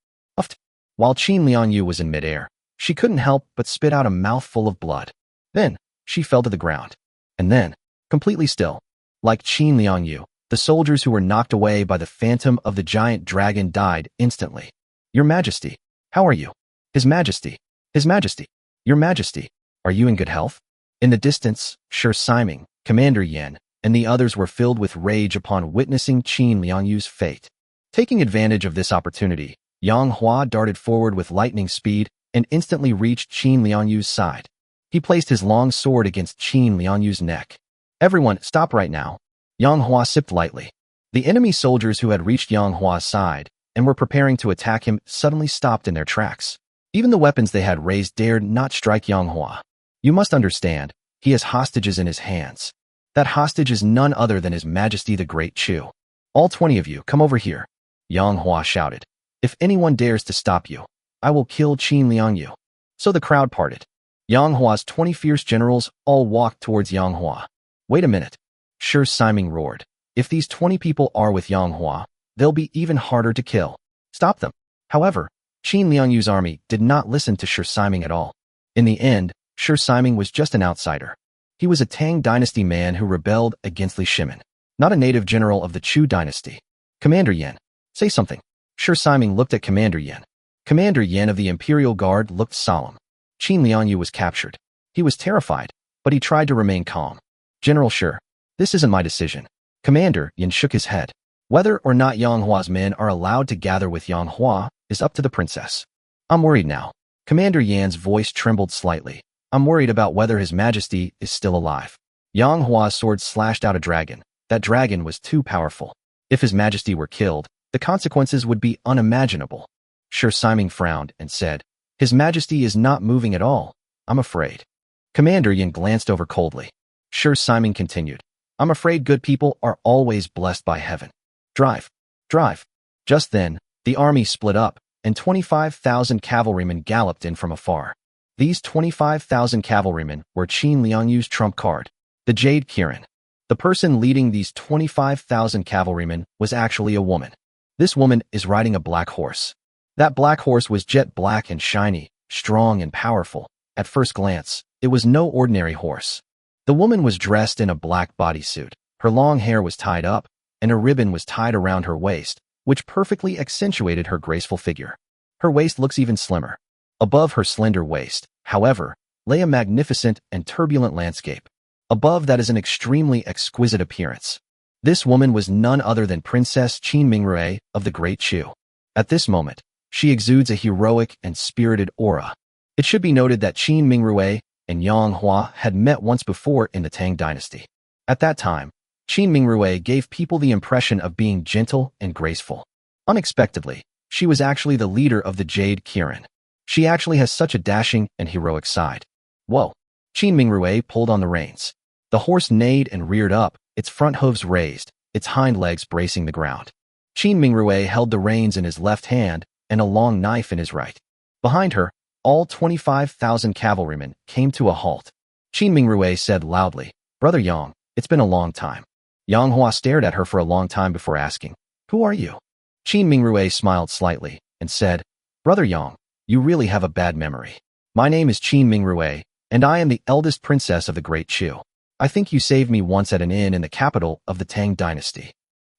While Qin Liangyu was in midair, she couldn't help but spit out a mouthful of blood. Then, she fell to the ground. And then, completely still, like Qin Liangyu, the soldiers who were knocked away by the phantom of the giant dragon died instantly. Your Majesty, how are you? His Majesty, Your Majesty, are you in good health? In the distance, Shi Siming, Commander Yan, and the others were filled with rage upon witnessing Qin Liangyu's fate. Taking advantage of this opportunity, Yang Hua darted forward with lightning speed and instantly reached Qin Liangyu's side. He placed his long sword against Qin Liangyu's neck. Everyone, stop right now. Yang Hua sipped lightly. The enemy soldiers who had reached Yang Hua's side and were preparing to attack him suddenly stopped in their tracks. Even the weapons they had raised dared not strike Yang Hua. You must understand, he has hostages in his hands. That hostage is none other than His Majesty the Great Chu. All 20 of you, come over here. Yang Hua shouted. If anyone dares to stop you, I will kill Qin Liangyu. So the crowd parted. Yang Hua's 20 fierce generals all walked towards Yang Hua. Wait a minute. Shi Siming roared. If these 20 people are with Yang Hua, they'll be even harder to kill. Stop them. However, Qin Liangyu's army did not listen to Shi Siming at all. In the end, Shi Siming was just an outsider. He was a Tang dynasty man who rebelled against Li Shimin, not a native general of the Chu dynasty. Commander Yan, say something. Shi Siming looked at Commander Yan. Commander Yan of the Imperial Guard looked solemn. Qin Liangyu was captured. He was terrified, but he tried to remain calm. General Shi, this isn't my decision. Commander Yan shook his head. Whether or not Yang Hua's men are allowed to gather with Yang Hua is up to the princess. I'm worried now. Commander Yan's voice trembled slightly. I'm worried about whether His Majesty is still alive. Yang Hua's sword slashed out a dragon. That dragon was too powerful. If His Majesty were killed, the consequences would be unimaginable. Shi Siming frowned and said, His Majesty is not moving at all. I'm afraid. Commander Yan glanced over coldly. Shi Siming continued. I'm afraid good people are always blessed by heaven. Drive. Drive. Just then, the army split up, and 25,000 cavalrymen galloped in from afar. These 25,000 cavalrymen were Qin Liangyu's trump card, the Jade Kirin. The person leading these 25,000 cavalrymen was actually a woman. This woman is riding a black horse. That black horse was jet black and shiny, strong and powerful. At first glance, it was no ordinary horse. The woman was dressed in a black bodysuit. Her long hair was tied up, and a ribbon was tied around her waist, which perfectly accentuated her graceful figure. Her waist looks even slimmer. Above her slender waist, however, lay a magnificent and turbulent landscape. Above that is an extremely exquisite appearance. This woman was none other than Princess Qin Mingrue of the Great Chu. At this moment, she exudes a heroic and spirited aura. It should be noted that Qin Mingrue and Yang Hua had met once before in the Tang dynasty. At that time, Qin Mingrue gave people the impression of being gentle and graceful. Unexpectedly, she was actually the leader of the Jade Kirin. She actually has such a dashing and heroic side. Whoa! Qin Mingrue pulled on the reins. The horse neighed and reared up, its front hooves raised, its hind legs bracing the ground. Qin Mingrue held the reins in his left hand and a long knife in his right. Behind her, all 25,000 cavalrymen came to a halt. Qin Mingrue said loudly, "Brother Yang, it's been a long time." Yang Hua stared at her for a long time before asking, "Who are you?" Qin Mingrue smiled slightly and said, "Brother Yang, you really have a bad memory. My name is Qin Mingrue, and I am the eldest princess of the Great Chu. I think you saved me once at an inn in the capital of the Tang dynasty.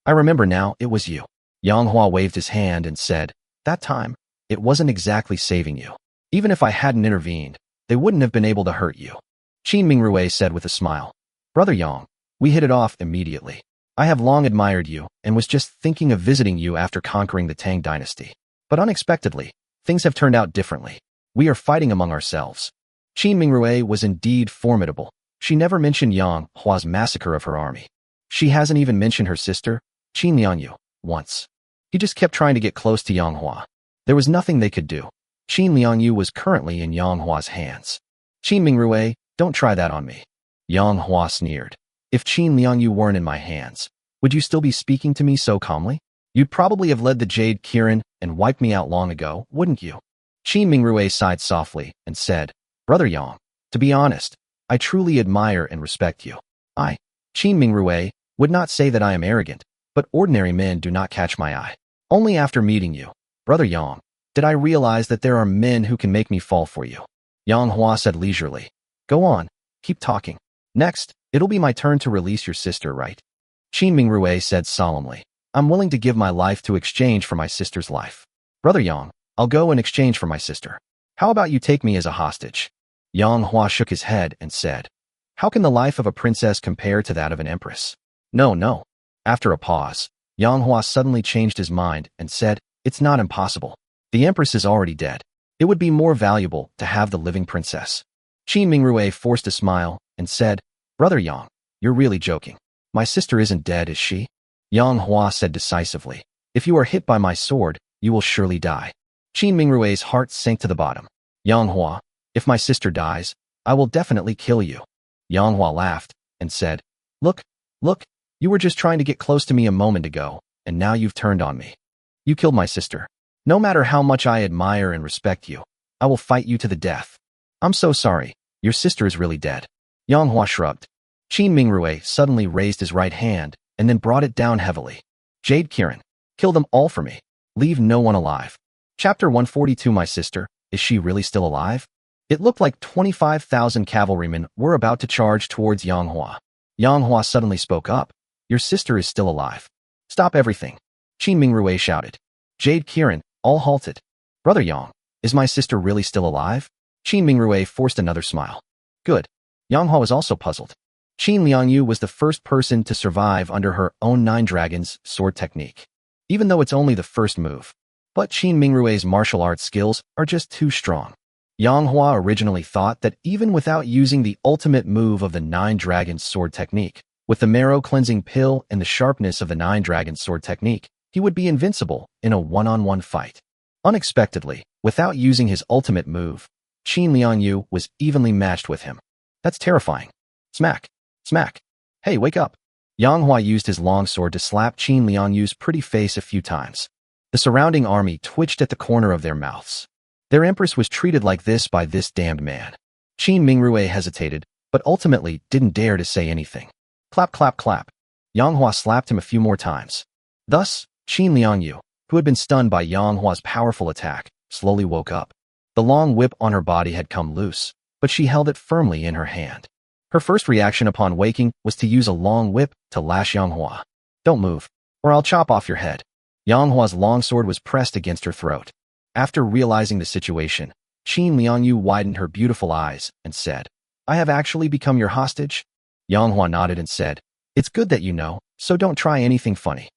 I remember now, it was you." Yang Hua waved his hand and said, "That time, it wasn't exactly saving you. Even if I hadn't intervened, they wouldn't have been able to hurt you." Qin Mingrue said with a smile, "Brother Yang, we hit it off immediately. I have long admired you and was just thinking of visiting you after conquering the Tang dynasty. But unexpectedly, things have turned out differently. We are fighting among ourselves." Qin Mingrue was indeed formidable. She never mentioned Yang Hua's massacre of her army. She hasn't even mentioned her sister, Qin Liangyu, once. He just kept trying to get close to Yang Hua. There was nothing they could do. Qin Liangyu was currently in Yang Hua's hands. "Qin Mingrue, don't try that on me." Yang Hua sneered. "If Qin Liangyu weren't in my hands, would you still be speaking to me so calmly? You'd probably have led the Jade Kirin and wiped me out long ago, wouldn't you?" Qin Mingrue sighed softly and said, "Brother Yang, to be honest, I truly admire and respect you. I, Qin Mingrue, would not say that I am arrogant, but ordinary men do not catch my eye. Only after meeting you, Brother Yang, did I realize that there are men who can make me fall for you." Yang Hua said leisurely, "Go on, keep talking. Next, it'll be my turn to release your sister, right?" Qin Mingrue said solemnly, "I'm willing to give my life to exchange for my sister's life. Brother Yang, I'll go in exchange for my sister. How about you take me as a hostage?" Yang Hua shook his head and said, "How can the life of a princess compare to that of an empress? No, no." After a pause, Yang Hua suddenly changed his mind and said, "It's not impossible. The empress is already dead. It would be more valuable to have the living princess." Qin Mingrue forced a smile and said, "Brother Yang, you're really joking. My sister isn't dead, is she?" Yang Hua said decisively, "If you are hit by my sword, you will surely die." Qin Mingrue's heart sank to the bottom. "Yang Hua, if my sister dies, I will definitely kill you." Yang Hua laughed and said, Look, you were just trying to get close to me a moment ago, and now you've turned on me. You killed my sister. No matter how much I admire and respect you, I will fight you to the death. I'm so sorry, your sister is really dead." Yang Hua shrugged. Qin Mingrue suddenly raised his right hand and then brought it down heavily. "Jade Kirin, kill them all for me. Leave no one alive." Chapter 142. My sister, is she really still alive? It looked like 25,000 cavalrymen were about to charge towards Yang Hua. Yang Hua suddenly spoke up. "Your sister is still alive. Stop everything." Qin Mingrue shouted. Jade Kirin all halted. "Brother Yang, is my sister really still alive?" Qin Mingrue forced another smile. "Good." Yang Hua was also puzzled. Qin Liangyu was the first person to survive under her own Nine Dragons sword technique, even though it's only the first move. But Qin Mingrue's martial arts skills are just too strong. Yang Hua originally thought that even without using the ultimate move of the Nine Dragons sword technique, with the marrow cleansing pill and the sharpness of the Nine Dragons sword technique, he would be invincible in a one-on-one fight. Unexpectedly, without using his ultimate move, Qin Liangyu was evenly matched with him. That's terrifying. Smack, smack. Hey, wake up. Yang Hua used his long sword to slap Qin Liangyu's pretty face a few times. The surrounding army twitched at the corner of their mouths. Their empress was treated like this by this damned man. Qin Mingrue hesitated, but ultimately didn't dare to say anything. Clap, clap, clap. Yang Hua slapped him a few more times. Thus, Qin Liangyu, who had been stunned by Yang Hua's powerful attack, slowly woke up. The long whip on her body had come loose, but she held it firmly in her hand. Her first reaction upon waking was to use a long whip to lash Yang Hua. "Don't move, or I'll chop off your head." Yang Hua's long sword was pressed against her throat. After realizing the situation, Qin Liangyu widened her beautiful eyes and said, I have actually become your hostage? Yang Hua nodded and said, It's good that you know, so don't try anything funny.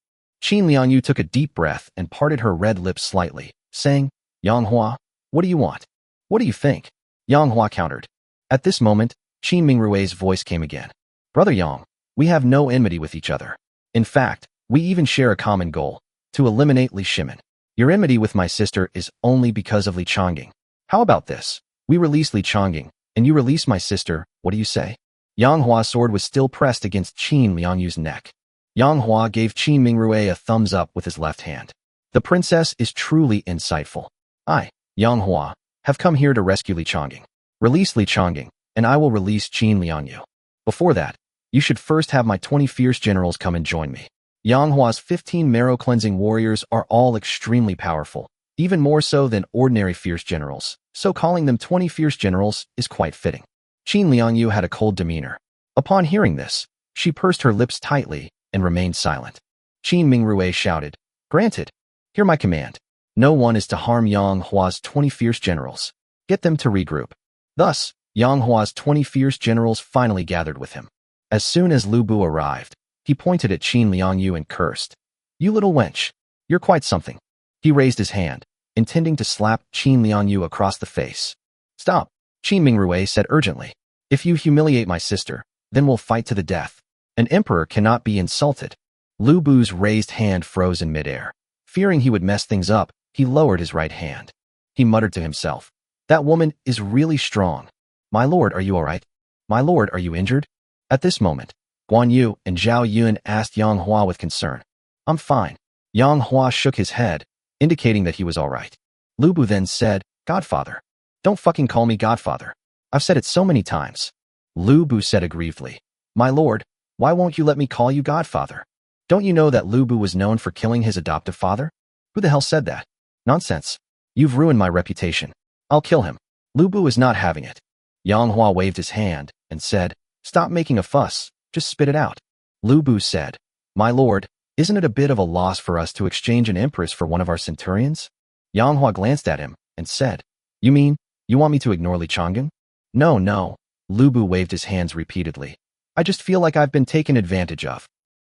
Qin Liangyu took a deep breath and parted her red lips slightly, saying, Yang Hua, what do you want? What do you think? Yang Hua countered. At this moment, Qin Mingrui's voice came again. Brother Yang, we have no enmity with each other. In fact, we even share a common goal, to eliminate Li Shimin. Your enmity with my sister is only because of Li Chongying. How about this? We release Li Chongying, and you release my sister, what do you say? Yang Hua's sword was still pressed against Qin Liangyu's neck. Yang Hua gave Qin Mingrui a thumbs up with his left hand. The princess is truly insightful. I, Yang Hua, have come here to rescue Li Chongying. Release Li Chongying, and I will release Qin Liangyu. Before that, you should first have my 20 fierce generals come and join me. Yang Hua's 15 marrow-cleansing warriors are all extremely powerful, even more so than ordinary fierce generals, so calling them 20 fierce generals is quite fitting. Qin Liangyu had a cold demeanor. Upon hearing this, she pursed her lips tightly and remained silent. Qin Mingrui shouted, Granted. Hear my command. No one is to harm Yang Hua's 20 fierce generals. Get them to regroup. Thus, Yang Hua's 20 fierce generals finally gathered with him. As soon as Lu Bu arrived, he pointed at Qin Liangyu and cursed. You little wench. You're quite something. He raised his hand, intending to slap Qin Liangyu across the face. Stop, Qin Mingrui said urgently. If you humiliate my sister, then we'll fight to the death. An emperor cannot be insulted. Lu Bu's raised hand froze in midair. Fearing he would mess things up, he lowered his right hand. He muttered to himself, That woman is really strong. My lord, are you all right? My lord, are you injured? At this moment, Guan Yu and Zhao Yun asked Yang Hua with concern. I'm fine. Yang Hua shook his head, indicating that he was all right. Lu Bu then said, Godfather. Don't fucking call me Godfather. I've said it so many times. Lu Bu said aggrievedly, My lord, why won't you let me call you Godfather? Don't you know that Lu Bu was known for killing his adoptive father? Who the hell said that? Nonsense. You've ruined my reputation. I'll kill him. Lu Bu is not having it. Yang Hua waved his hand and said, Stop making a fuss, just spit it out. Lu Bu said, My lord, isn't it a bit of a loss for us to exchange an empress for one of our centurions? Yang Hua glanced at him and said, You mean, you want me to ignore Li Chongying? No. Lu Bu waved his hands repeatedly. I just feel like I've been taken advantage of.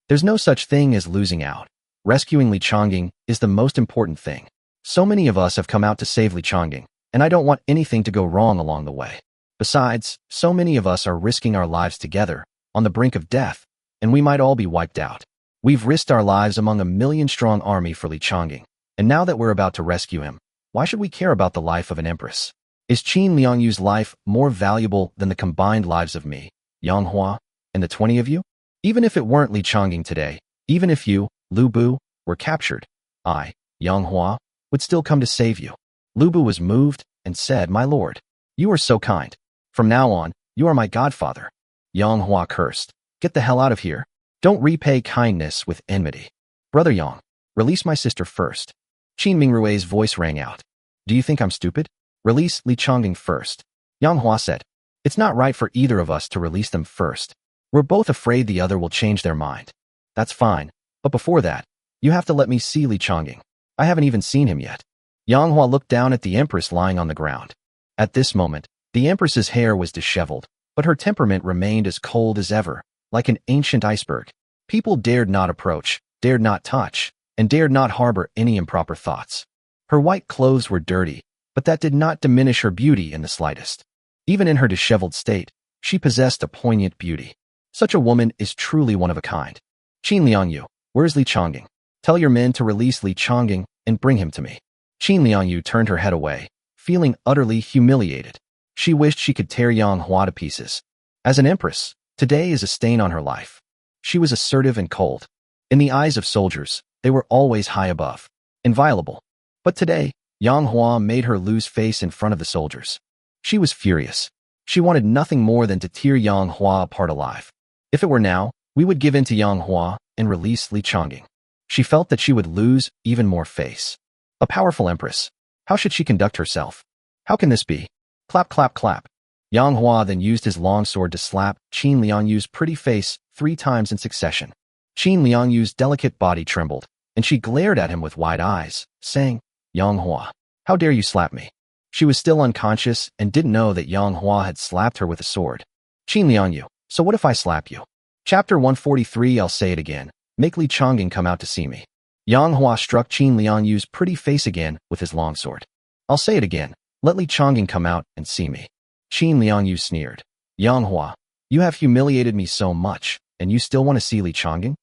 There's no such thing as losing out. Rescuing Li Chongying is the most important thing. So many of us have come out to save Li Chongying, and I don't want anything to go wrong along the way. Besides, so many of us are risking our lives together, on the brink of death, and we might all be wiped out. We've risked our lives among a million-strong army for Li Chongying, and now that we're about to rescue him, why should we care about the life of an empress? Is Qin Liangyu's life more valuable than the combined lives of me, Yang Hua, and the 20 of you? Even if it weren't Li Chongying today, even if you, Lu Bu, were captured, I, Yang Hua, would still come to save you. Lu Bu was moved and said, My lord, you are so kind. From now on, you are my godfather. Yang Hua cursed. Get the hell out of here. Don't repay kindness with enmity. Brother Yang, release my sister first. Qin Mingrui's voice rang out. Do you think I'm stupid? Release Li Chongying first. Yang Hua said, It's not right for either of us to release them first. We're both afraid the other will change their mind. That's fine, but before that, you have to let me see Li Chongying. I haven't even seen him yet. Yang Hua looked down at the Empress lying on the ground. At this moment, the Empress's hair was disheveled, but her temperament remained as cold as ever, like an ancient iceberg. People dared not approach, dared not touch, and dared not harbor any improper thoughts. Her white clothes were dirty, but that did not diminish her beauty in the slightest. Even in her disheveled state, she possessed a poignant beauty. Such a woman is truly one of a kind. Qin Liangyu, where's Li Chongying? Tell your men to release Li Chongying and bring him to me. Qin Liangyu turned her head away, feeling utterly humiliated. She wished she could tear Yang Hua to pieces. As an empress, today is a stain on her life. She was assertive and cold. In the eyes of soldiers, they were always high above, inviolable. But today, Yang Hua made her lose face in front of the soldiers. She was furious. She wanted nothing more than to tear Yang Hua apart alive. If it were now, we would give in to Yang Hua and release Li Chongying. She felt that she would lose even more face. A powerful empress. How should she conduct herself? How can this be? Clap, clap, clap. Yang Hua then used his long sword to slap Qin Liangyu's pretty face 3 times in succession. Qin Liangyu's delicate body trembled, and she glared at him with wide eyes, saying, Yang Hua, How dare you slap me? She was still unconscious and didn't know that Yang Hua had slapped her with a sword. Qin Liangyu, so what if I slap you? Chapter 143. I'll say it again. Make Li Chongying come out to see me. Yang Hua struck Qin Liangyu's pretty face again with his longsword. I'll say it again. Let Li Chongying come out and see me. Qin Liangyu sneered. Yang Hua, you have humiliated me so much, and you still want to see Li Chongying?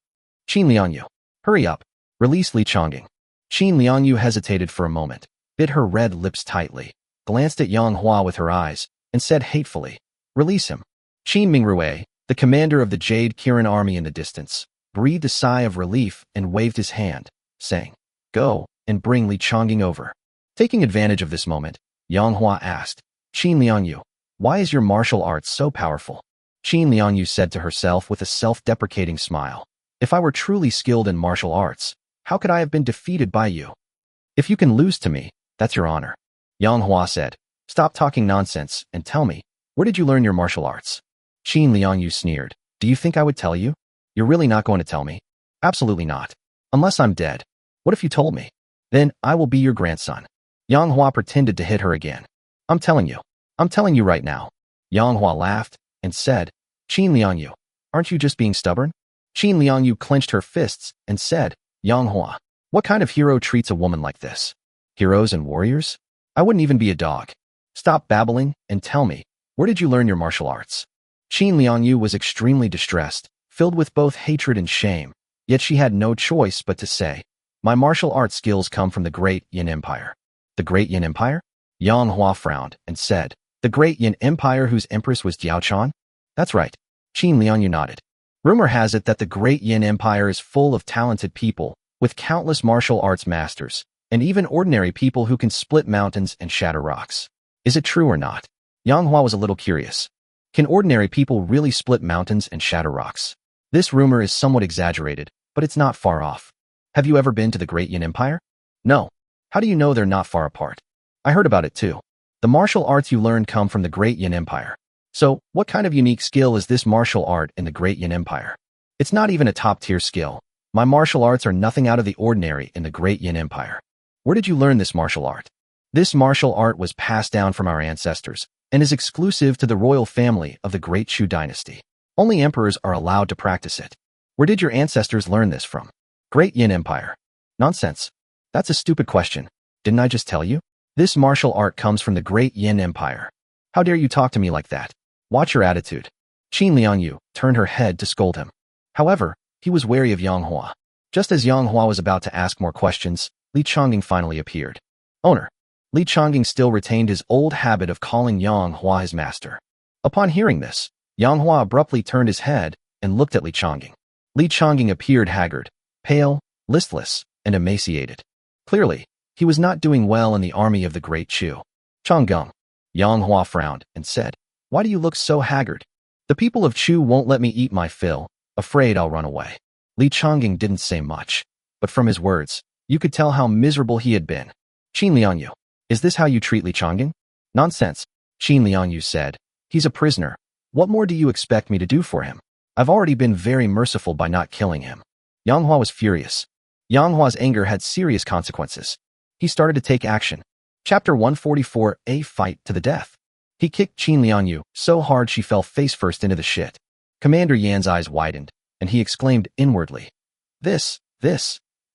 Qin Liangyu, hurry up. Release Li Chongying. Qin Liangyu hesitated for a moment, bit her red lips tightly, glanced at Yang Hua with her eyes, and said hatefully, release him. Qin Mingrue, the commander of the Jade Kirin army in the distance, breathed a sigh of relief and waved his hand, saying, go and bring Li Chongying over. Taking advantage of this moment, Yang Hua asked, Qin Liangyu, why is your martial arts so powerful? Qin Liangyu said to herself with a self-deprecating smile, if I were truly skilled in martial arts, how could I have been defeated by you? If you can lose to me, that's your honor. Yang Hua said, stop talking nonsense and tell me, where did you learn your martial arts? Qin Liangyu sneered, do you think I would tell you? You're really not going to tell me? Absolutely not. Unless I'm dead. What if you told me? Then I will be your grandson. Yang Hua pretended to hit her again. I'm telling you right now. Yang Hua laughed and said, Qin Liangyu, aren't you just being stubborn? Qin Liangyu clenched her fists and said, Yang Hua, what kind of hero treats a woman like this? Heroes and warriors? I wouldn't even be a dog. Stop babbling and tell me, where did you learn your martial arts? Qin Liangyu was extremely distressed, filled with both hatred and shame, yet she had no choice but to say, my martial arts skills come from the Great Yin Empire. The Great Yin Empire? Yang Hua frowned and said, the Great Yin Empire whose empress was Jiaochan? That's right. Qin Liangyu nodded. Rumor has it that the Great Yin Empire is full of talented people, with countless martial arts masters, and even ordinary people who can split mountains and shatter rocks. Is it true or not? Yang Hua was a little curious. Can ordinary people really split mountains and shatter rocks? This rumor is somewhat exaggerated, but it's not far off. Have you ever been to the Great Yin Empire? No. How do you know they're not far apart? I heard about it too. The martial arts you learned come from the Great Yin Empire. So, what kind of unique skill is this martial art in the Great Yin Empire? It's not even a top-tier skill. My martial arts are nothing out of the ordinary in the Great Yin Empire. Where did you learn this martial art? This martial art was passed down from our ancestors and is exclusive to the royal family of the Great Chu dynasty. Only emperors are allowed to practice it. Where did your ancestors learn this from? Great Yin Empire. Nonsense. That's a stupid question. Didn't I just tell you? This martial art comes from the Great Yin Empire. How dare you talk to me like that? Watch your attitude. Qin Liangyu turned her head to scold him. However, he was wary of Yang Hua. Just as Yang Hua was about to ask more questions, Li Chongying finally appeared. Owner. Li Chongying still retained his old habit of calling Yang Hua his master. Upon hearing this, Yang Hua abruptly turned his head and looked at Li Chongying. Li Chongying appeared haggard, pale, listless, and emaciated. Clearly, he was not doing well in the army of the Great Chu. Chonggeng. Yang Hua frowned and said, why do you look so haggard? The people of Chu won't let me eat my fill, afraid I'll run away. Li Chongying didn't say much, but from his words, you could tell how miserable he had been. Qin Liangyu, is this how you treat Li Chongying? Nonsense, Qin Liangyu said. He's a prisoner. What more do you expect me to do for him? I've already been very merciful by not killing him. Yang Hua was furious. Yang Hua's anger had serious consequences. He started to take action. Chapter 144, A Fight to the Death. He kicked Qin Liangyu so hard she fell face first into the shit. Commander Yan's eyes widened, and he exclaimed inwardly, This,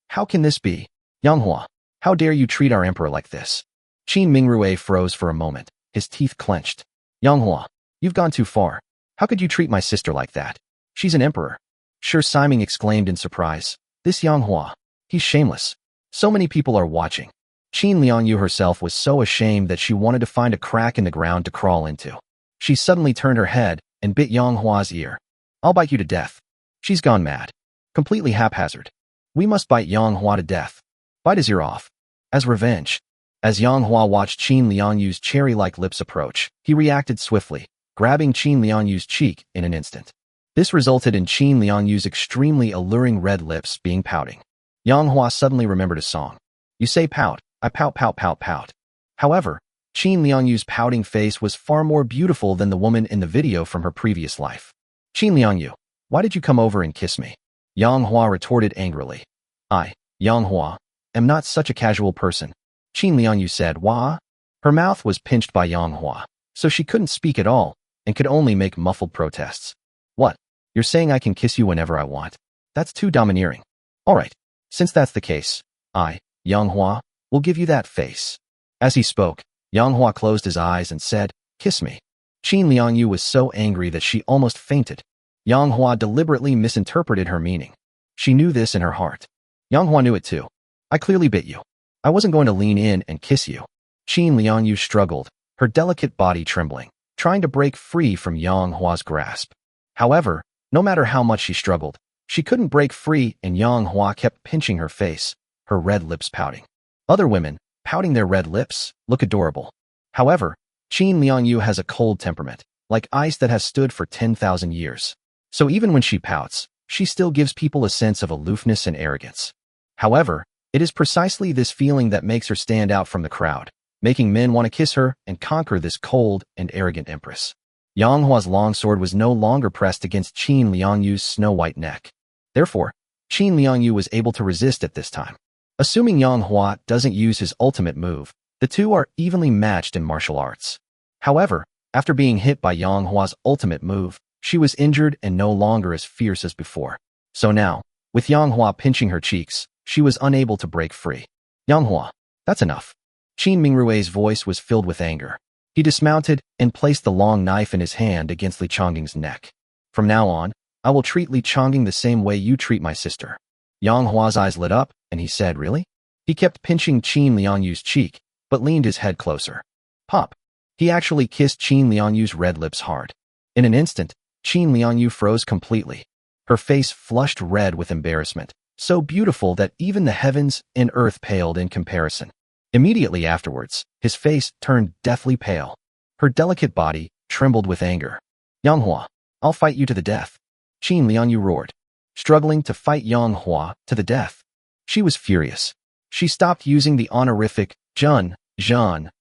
how can this be? Yang Hua, how dare you treat our emperor like this? Qin Mingrue froze for a moment, his teeth clenched. Yang Hua, you've gone too far. How could you treat my sister like that? She's an emperor. Sure, Siming exclaimed in surprise. This Yang Hua, he's shameless. So many people are watching. Qin Liangyu herself was so ashamed that she wanted to find a crack in the ground to crawl into. She suddenly turned her head and bit Yang Hua's ear. I'll bite you to death. She's gone mad. Completely haphazard. We must bite Yang Hua to death. Bite his ear off. As revenge. As Yang Hua watched Qin Liangyu's cherry-like lips approach, he reacted swiftly, grabbing Qin Liangyu's cheek in an instant. This resulted in Qin Liangyu's extremely alluring red lips being pouting. Yang Hua suddenly remembered a song. You say pout, I pout pout pout pout. However, Qin Liangyu's pouting face was far more beautiful than the woman in the video from her previous life. Qin Liangyu, why did you come over and kiss me? Yang Hua retorted angrily. I, Yang Hua, am not such a casual person. Qin Liangyu said, "Wah?" Her mouth was pinched by Yang Hua, so she couldn't speak at all and could only make muffled protests. "What? You're saying I can kiss you whenever I want? That's too domineering. All right, since that's the case, I, Yang Hua, will give you that face." As he spoke, Yang Hua closed his eyes and said, "Kiss me." Qin Liangyu was so angry that she almost fainted. Yang Hua deliberately misinterpreted her meaning. She knew this in her heart. Yang Hua knew it too. "I clearly bit you. I wasn't going to lean in and kiss you." Qin Liangyu struggled, her delicate body trembling, trying to break free from Yang Hua's grasp. However, no matter how much she struggled, she couldn't break free, and Yang Hua kept pinching her face, her red lips pouting. Other women, pouting their red lips, look adorable. However, Qin Liangyu has a cold temperament, like ice that has stood for 10,000 years. So even when she pouts, she still gives people a sense of aloofness and arrogance. However, it is precisely this feeling that makes her stand out from the crowd, making men want to kiss her and conquer this cold and arrogant empress. Yang Hua's longsword was no longer pressed against Qin Liangyu's snow-white neck. Therefore, Qin Liangyu was able to resist at this time. Assuming Yang Hua doesn't use his ultimate move, the two are evenly matched in martial arts. However, after being hit by Yang Hua's ultimate move, she was injured and no longer as fierce as before. So now, with Yang Hua pinching her cheeks, she was unable to break free. "Yang Hua, that's enough." Qin Mingrui's voice was filled with anger. He dismounted and placed the long knife in his hand against Li Changging's neck. "From now on, I will treat Li Changging the same way you treat my sister." Yang Hua's eyes lit up, and he said, "Really?" He kept pinching Qin Liangyu's cheek, but leaned his head closer. Pop! He actually kissed Qin Liangyu's red lips hard. In an instant, Qin Liangyu froze completely. Her face flushed red with embarrassment, so beautiful that even the heavens and earth paled in comparison. Immediately afterwards, his face turned deathly pale. Her delicate body trembled with anger. "Yang Hua, I'll fight you to the death." Qin Liangyu roared, struggling to fight Yang Hua to the death. She was furious. She stopped using the honorific Zhen,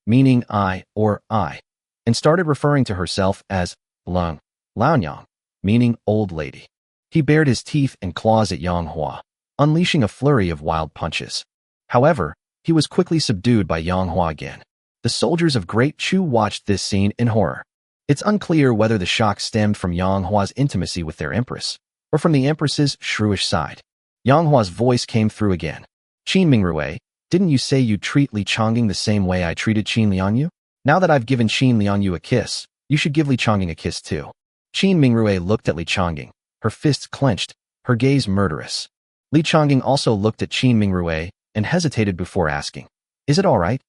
meaning I or I, and started referring to herself as Laonyang, meaning old lady. He bared his teeth and claws at Yang Hua, unleashing a flurry of wild punches. However, he was quickly subdued by Yang Hua again. The soldiers of Great Chu watched this scene in horror. It's unclear whether the shock stemmed from Yang Hua's intimacy with their empress, or from the empress's shrewish side. Yang Hua's voice came through again. "Qin Mingrui, didn't you say you'd treat Li Changging the same way I treated Qin Liangyu? Now that I've given Qin Liangyu a kiss, you should give Li Changging a kiss too." Qin Mingrui looked at Li Changging, her fists clenched, her gaze murderous. Li Changging also looked at Qin Mingrui and hesitated before asking, "Is it all right?"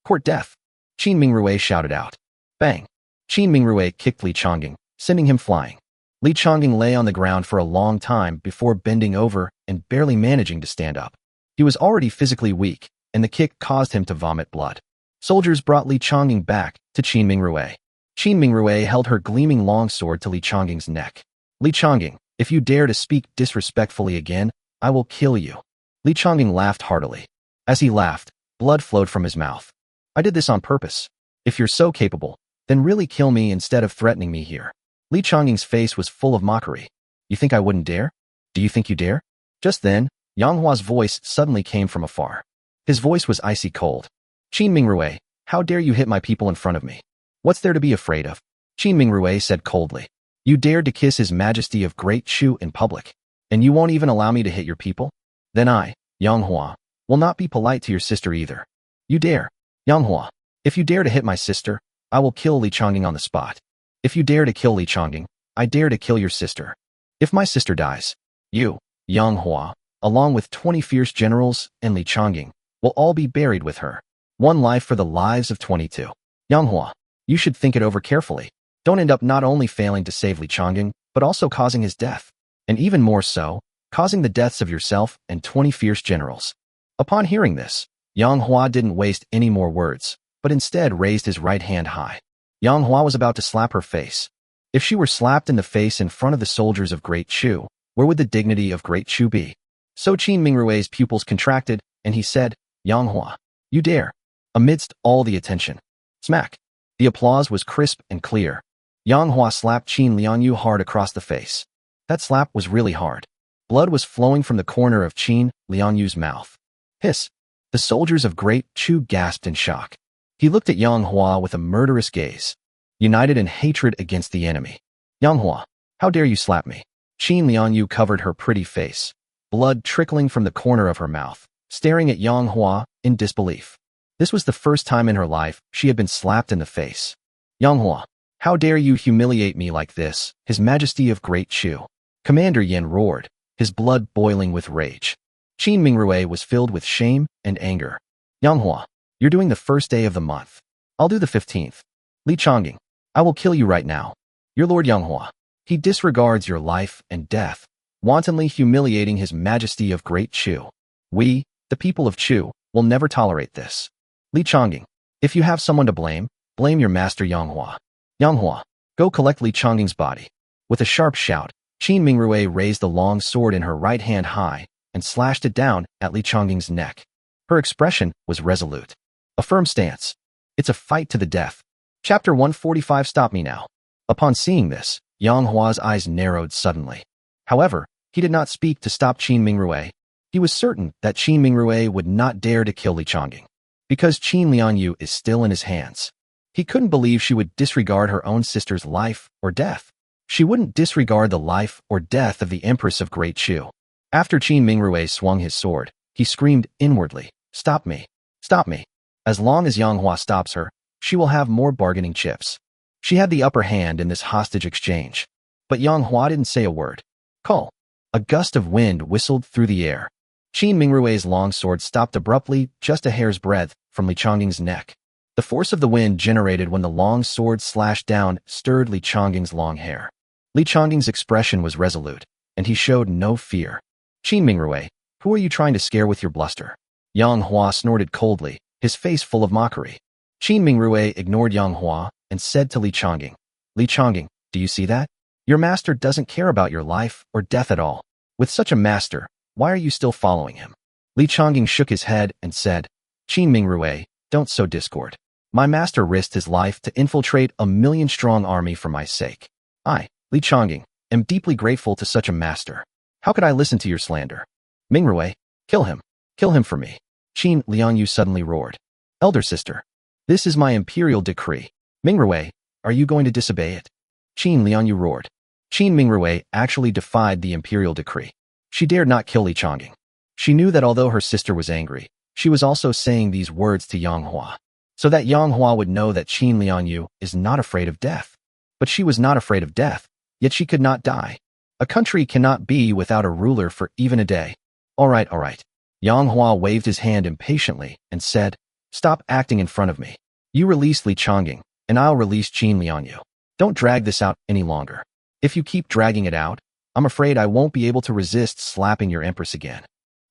"Court death!" Qin Mingrui shouted out. Bang! Qin Mingrui kicked Li Changging, sending him flying. Li Changging lay on the ground for a long time before bending over and barely managing to stand up. He was already physically weak, and the kick caused him to vomit blood. Soldiers brought Li Changging back to Qin Mingrui. Qin Mingrui held her gleaming longsword to Li Changging's neck. "Li Changging, if you dare to speak disrespectfully again, I will kill you." Li Changging laughed heartily. As he laughed, blood flowed from his mouth. "I did this on purpose. If you're so capable, then really kill me instead of threatening me here." Li Changging's face was full of mockery. "You think I wouldn't dare? Do you think you dare?" Just then, Yang Hua's voice suddenly came from afar. His voice was icy cold. "Qin Mingrui, how dare you hit my people in front of me? What's there to be afraid of?" Qin Mingrui said coldly. "You dared to kiss His Majesty of Great Chu in public, and you won't even allow me to hit your people? Then I, Yang Hua, will not be polite to your sister either. You dare. Yang Hua, if you dare to hit my sister, I will kill Li Changging on the spot. If you dare to kill Li Changging, I dare to kill your sister. If my sister dies, you, Yang Hua, along with 20 fierce generals and Li Changging, will all be buried with her. One life for the lives of 22. Yang Hua, you should think it over carefully. Don't end up not only failing to save Li Changging, but also causing his death. And even more so, causing the deaths of yourself and 20 fierce generals." Upon hearing this, Yang Hua didn't waste any more words, but instead raised his right hand high. Yang Hua was about to slap her face. If she were slapped in the face in front of the soldiers of Great Chu, where would the dignity of Great Chu be? So Qin Mingrui's pupils contracted, and he said, "Yang Hua, you dare." Amidst all the attention. Smack! The applause was crisp and clear. Yang Hua slapped Qin Liangyu hard across the face. That slap was really hard. Blood was flowing from the corner of Qin Liangyu's mouth. Hiss! The soldiers of Great Chu gasped in shock. He looked at Yang Hua with a murderous gaze, united in hatred against the enemy. Yang Hua, how dare you slap me? Qin Lianyu covered her pretty face, blood trickling from the corner of her mouth, staring at Yang Hua in disbelief. This was the first time in her life she had been slapped in the face. Yang Hua, how dare you humiliate me like this, His Majesty of Great Chu? Commander Yin roared, his blood boiling with rage. Qin Mingrui was filled with shame and anger. Yang Hua, you're doing the first day of the month. I'll do the 15th. Li Chongying, I will kill you right now. Your Lord Yang Hua. He disregards your life and death, wantonly humiliating His Majesty of Great Chu. We, the people of Chu, will never tolerate this. Li Chongying, if you have someone to blame, blame your master Yang Hua. Yang Hua, go collect Li Chongying's body. With a sharp shout, Qin Mingrui raised the long sword in her right hand high and slashed it down at Li Chongying's neck. Her expression was resolute. A firm stance. It's a fight to the death. Chapter 145. Stop me now. Upon seeing this, Yang Hua's eyes narrowed suddenly. However, he did not speak to stop Qin Mingrui. He was certain that Qin Mingrui would not dare to kill Li Chongying, because Qin Lianyu is still in his hands. He couldn't believe she would disregard her own sister's life or death. She wouldn't disregard the life or death of the Empress of Great Chu. After Qin Mingrui swung his sword, he screamed inwardly, "Stop me! Stop me!" As long as Yang Hua stops her, she will have more bargaining chips. She had the upper hand in this hostage exchange. But Yang Hua didn't say a word. Call. A gust of wind whistled through the air. Qin Mingrui's long sword stopped abruptly, just a hair's breadth from Li Chongying's neck. The force of the wind generated when the long sword slashed down stirred Li Chongying's long hair. Li Chongying's expression was resolute, and he showed no fear. Qin Mingrui, who are you trying to scare with your bluster? Yang Hua snorted coldly, his face full of mockery. Qin Mingrui ignored Yang Hua and said to Li Chongying, Li Chongying, do you see that? Your master doesn't care about your life or death at all. With such a master, why are you still following him? Li Chongying shook his head and said, Qin Mingrui, don't sow discord. My master risked his life to infiltrate a 1,000,000-strong army for my sake. I, Li Chongying, am deeply grateful to such a master. How could I listen to your slander? Mingrui, kill him. Kill him for me. Qin Lianyu suddenly roared. Elder sister, this is my imperial decree. Mingrui, are you going to disobey it? Qin Lianyu roared. Qin Mingrui actually defied the imperial decree. She dared not kill Li Chongying. She knew that although her sister was angry, she was also saying these words to Yang Hua, so that Yang Hua would know that Qin Lianyu is not afraid of death. But she was not afraid of death, yet she could not die. A country cannot be without a ruler for even a day. All right. Yang Hua waved his hand impatiently and said, stop acting in front of me. You release Li Chongying, and I'll release Qin Lianyu. Don't drag this out any longer. If you keep dragging it out, I'm afraid I won't be able to resist slapping your Empress again.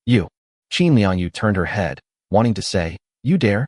You. Qin Lianyu turned her head, wanting to say, you dare?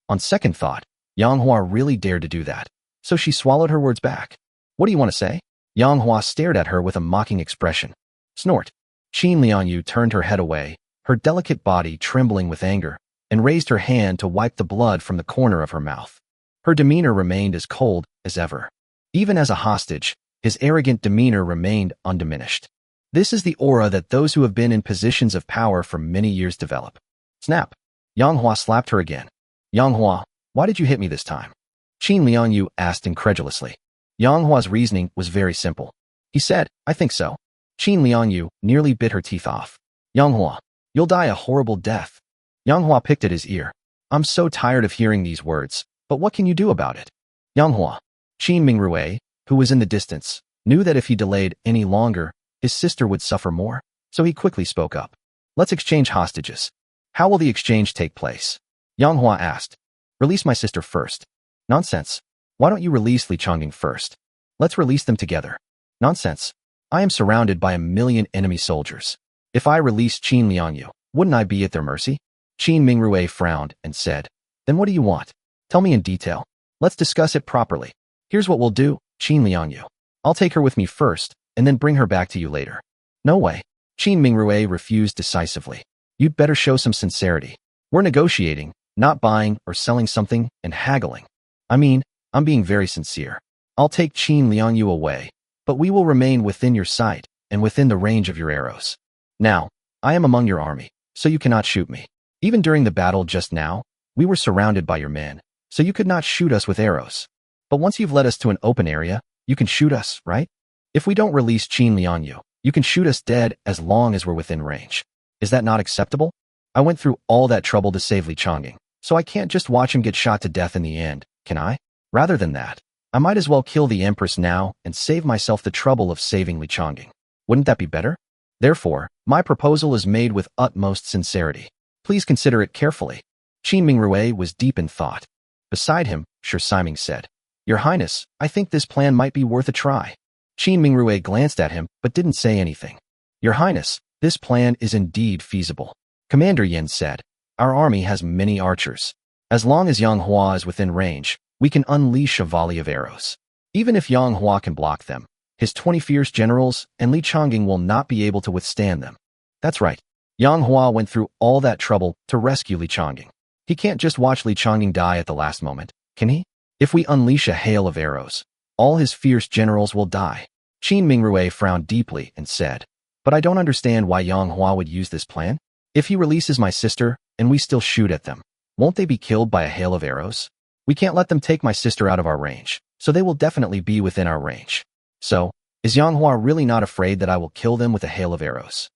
On second thought, Yang Hua really dared to do that, so she swallowed her words back. What do you want to say? Yang Hua stared at her with a mocking expression. Snort. Qin Lianyu turned her head away, her delicate body trembling with anger, and raised her hand to wipe the blood from the corner of her mouth. Her demeanor remained as cold as ever. Even as a hostage, his arrogant demeanor remained undiminished. This is the aura that those who have been in positions of power for many years develop. Snap. Yang Hua slapped her again. Yang Hua, why did you hit me this time? Qin Lianyu asked incredulously. Yang Hua's reasoning was very simple. He said, I think so. Qin Lianyu nearly bit her teeth off. Yang Hua, you'll die a horrible death. Yang Hua picked at his ear. I'm so tired of hearing these words, but what can you do about it? Yang Hua. Qin Mingrui, who was in the distance, knew that if he delayed any longer, his sister would suffer more, so he quickly spoke up. Let's exchange hostages. How will the exchange take place? Yang Hua asked. Release my sister first. Nonsense. Why don't you release Li Chongying first? Let's release them together. Nonsense. I am surrounded by 1,000,000 enemy soldiers. If I release Qin Lianyu, wouldn't I be at their mercy? Qin Mingrui frowned and said, then what do you want? Tell me in detail. Let's discuss it properly. Here's what we'll do, Qin Lianyu. I'll take her with me first, and then bring her back to you later. No way. Qin Mingrui refused decisively. You'd better show some sincerity. We're negotiating, not buying or selling something and haggling. I mean, I'm being very sincere. I'll take Qin Lianyu away, but we will remain within your sight and within the range of your arrows. Now, I am among your army, so you cannot shoot me. Even during the battle just now, we were surrounded by your men, so you could not shoot us with arrows. But once you've led us to an open area, you can shoot us, right? If we don't release Qin Lianyu, you can shoot us dead as long as we're within range. Is that not acceptable? I went through all that trouble to save Li Changing, so I can't just watch him get shot to death in the end, can I? Rather than that, I might as well kill the Empress now and save myself the trouble of saving Li Changing. Wouldn't that be better? Therefore, my proposal is made with utmost sincerity. Please consider it carefully. Qin Mingrui was deep in thought. Beside him, Shi Siming said, Your Highness, I think this plan might be worth a try. Qin Mingrui glanced at him but didn't say anything. Your Highness, this plan is indeed feasible. Commander Yin said, Our army has many archers. As long as Yang Hua is within range, we can unleash a volley of arrows. Even if Yang Hua can block them, his 20 fierce generals and Li Changing will not be able to withstand them. That's right. Yang Hua went through all that trouble to rescue Li Changing. He can't just watch Li Changing die at the last moment, can he? If we unleash a hail of arrows, all his fierce generals will die. Qin Mingrui frowned deeply and said, But I don't understand why Yang Hua would use this plan. If he releases my sister and we still shoot at them, won't they be killed by a hail of arrows? We can't let them take my sister out of our range, so they will definitely be within our range. So, is Yang Hua really not afraid that I will kill them with a hail of arrows?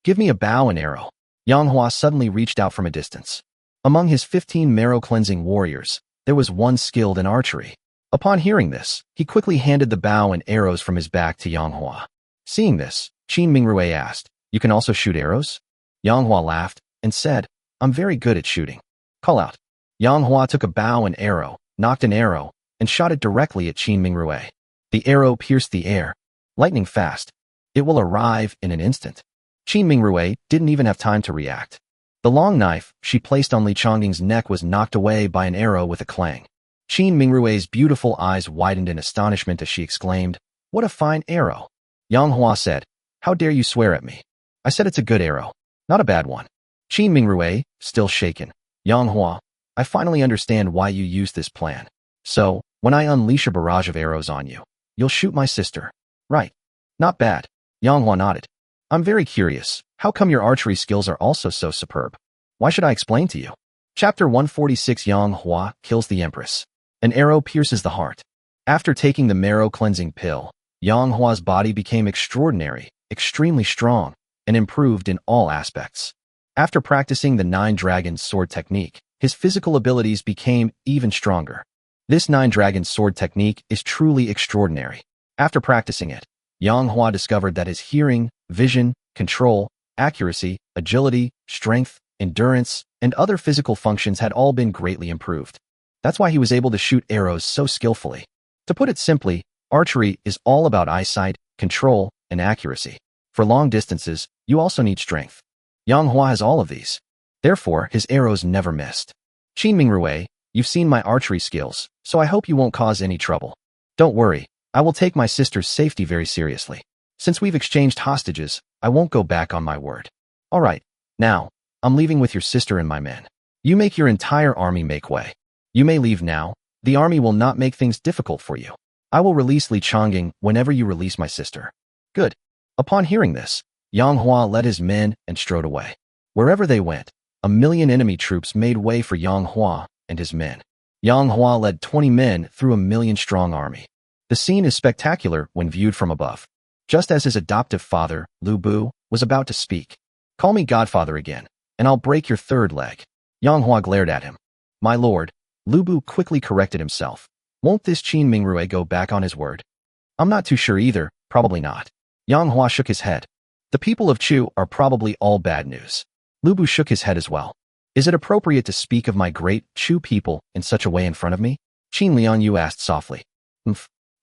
Give me a bow and arrow. Yang Hua suddenly reached out from a distance. Among his 15 marrow-cleansing warriors, there was one skilled in archery. Upon hearing this, he quickly handed the bow and arrows from his back to Yang Hua. Seeing this, Qin Mingrui asked, You can also shoot arrows? Yang Hua laughed and said, I'm very good at shooting. Call out. Yang Hua took a bow and arrow, knocked an arrow, and shot it directly at Qin Mingrui. The arrow pierced the air, lightning fast. It will arrive in an instant. Qin Mingrui didn't even have time to react. The long knife she placed on Li Changing's neck was knocked away by an arrow with a clang. Qin Mingrui's beautiful eyes widened in astonishment as she exclaimed, What a fine arrow! Yang Hua said, How dare you swear at me? I said it's a good arrow, not a bad one. Qin Mingrui, still shaken, Yang Hua, I finally understand why you used this plan. So, when I unleash a barrage of arrows on you, you'll shoot my sister. Right. Not bad. Yang Hua nodded. I'm very curious. How come your archery skills are also so superb? Why should I explain to you? Chapter 146 Yang Hua kills the Empress. An arrow pierces the heart. After taking the marrow-cleansing pill, Yang Hua's body became extraordinary, extremely strong, and improved in all aspects. After practicing the Nine Dragons sword technique, his physical abilities became even stronger. This Nine Dragons sword technique is truly extraordinary. After practicing it, Yang Hua discovered that his hearing, vision, control, accuracy, agility, strength, endurance, and other physical functions had all been greatly improved. That's why he was able to shoot arrows so skillfully. To put it simply, archery is all about eyesight, control, and accuracy. For long distances, you also need strength. Yang Hua has all of these. Therefore, his arrows never missed. Qin Mingrui, you've seen my archery skills, so I hope you won't cause any trouble. Don't worry, I will take my sister's safety very seriously. Since we've exchanged hostages, I won't go back on my word. All right, now, I'm leaving with your sister and my men. You make your entire army make way. You may leave now. The army will not make things difficult for you. I will release Li Changing whenever you release my sister. Good. Upon hearing this, Yang Hua led his men and strode away. Wherever they went, 1,000,000 enemy troops made way for Yang Hua and his men. Yang Hua led 20 men through a 1,000,000-strong army. The scene is spectacular when viewed from above. Just as his adoptive father, Lu Bu, was about to speak. Call me Godfather again, and I'll break your third leg. Yang Hua glared at him. My lord, Lu Bu quickly corrected himself. Won't this Qin Mingrui go back on his word? I'm not too sure either, probably not. Yang Hua shook his head. The people of Chu are probably all bad news. Lu Bu shook his head as well. Is it appropriate to speak of my great Chu people in such a way in front of me? Qin Lianyu asked softly.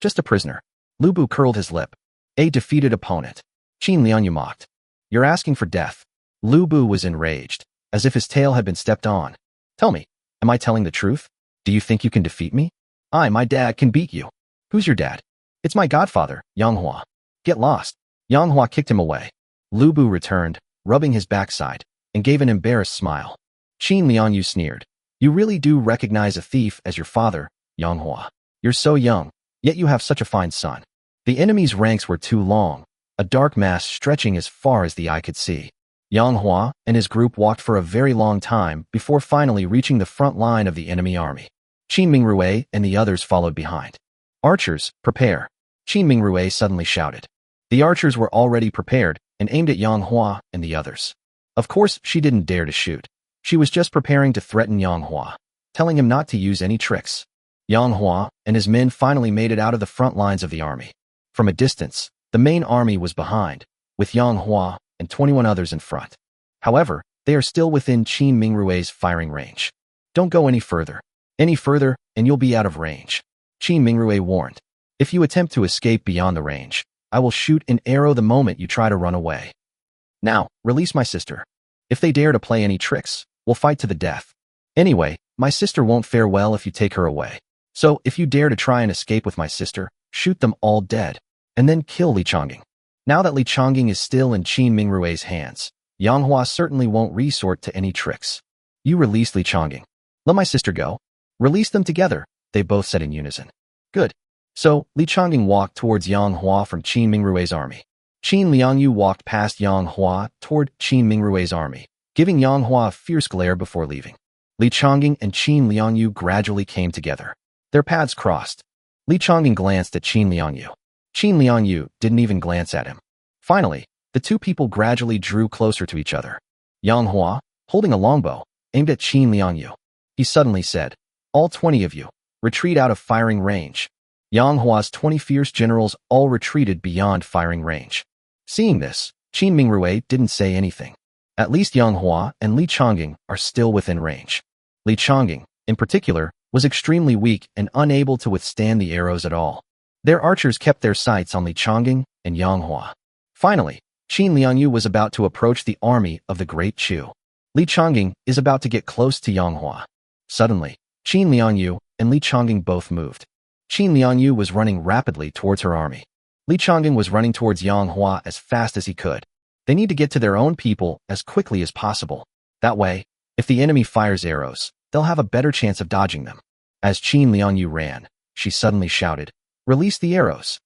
Just a prisoner. Lu Bu curled his lip. A defeated opponent. Qin Lianyu mocked. You're asking for death. Lu Bu was enraged, as if his tail had been stepped on. Tell me, am I telling the truth? Do you think you can defeat me? My dad, can beat you. Who's your dad? It's my godfather, Yang Hua. Get lost. Yang Hua kicked him away. Lu Bu returned, rubbing his backside, and gave an embarrassed smile. Qin Lianyu sneered. You really do recognize a thief as your father, Yang Hua. You're so young, yet you have such a fine son. The enemy's ranks were too long, a dark mass stretching as far as the eye could see. Yang Hua and his group walked for a very long time before finally reaching the front line of the enemy army. Qin Mingrue and the others followed behind. Archers, prepare! Qin Mingrue suddenly shouted. The archers were already prepared and aimed at Yang Hua and the others. Of course, she didn't dare to shoot. She was just preparing to threaten Yang Hua, telling him not to use any tricks. Yang Hua and his men finally made it out of the front lines of the army. From a distance, the main army was behind, with Yang Hua and 21 others in front. However, they are still within Qin Mingrue's firing range. Don't go any further, and you'll be out of range. Qin Mingrue warned. If you attempt to escape beyond the range, I will shoot an arrow the moment you try to run away. Now, release my sister. If they dare to play any tricks, we'll fight to the death. Anyway, my sister won't fare well if you take her away. So, if you dare to try and escape with my sister, shoot them all dead, and then kill Li Chongying. Now that Li Chongying is still in Qin Mingrue's hands, Yang Hua certainly won't resort to any tricks. You release Li Chongying. Let my sister go. Release them together, they both said in unison. Good. So, Li Chongying walked towards Yang Hua from Qin Mingrue's army. Qin Liangyu walked past Yang Hua toward Qin Mingrue's army, giving Yang Hua a fierce glare before leaving. Li Chongying and Qin Liangyu gradually came together. Their paths crossed. Li Chongying glanced at Qin Liangyu. Qin Liangyu didn't even glance at him. Finally, the two people gradually drew closer to each other. Yang Hua, holding a longbow, aimed at Qin Liangyu. He suddenly said, "All 20 of you, retreat out of firing range." Yang Hua's 20 fierce generals all retreated beyond firing range. Seeing this, Qin Mingrue didn't say anything. At least Yang Hua and Li Chongying are still within range. Li Chongying, in particular, was extremely weak and unable to withstand the arrows at all. Their archers kept their sights on Li Chongying and Yang Hua. Finally, Qin Liangyu was about to approach the army of the Great Chu. Li Chongying is about to get close to Yang Hua. Suddenly, Qin Liangyu and Li Chongying both moved. Qin Liangyu was running rapidly towards her army. Li Chongying was running towards Yang Hua as fast as he could. They need to get to their own people as quickly as possible. That way, if the enemy fires arrows, they'll have a better chance of dodging them. As Qin Liangyu ran, she suddenly shouted, "Release the arrows!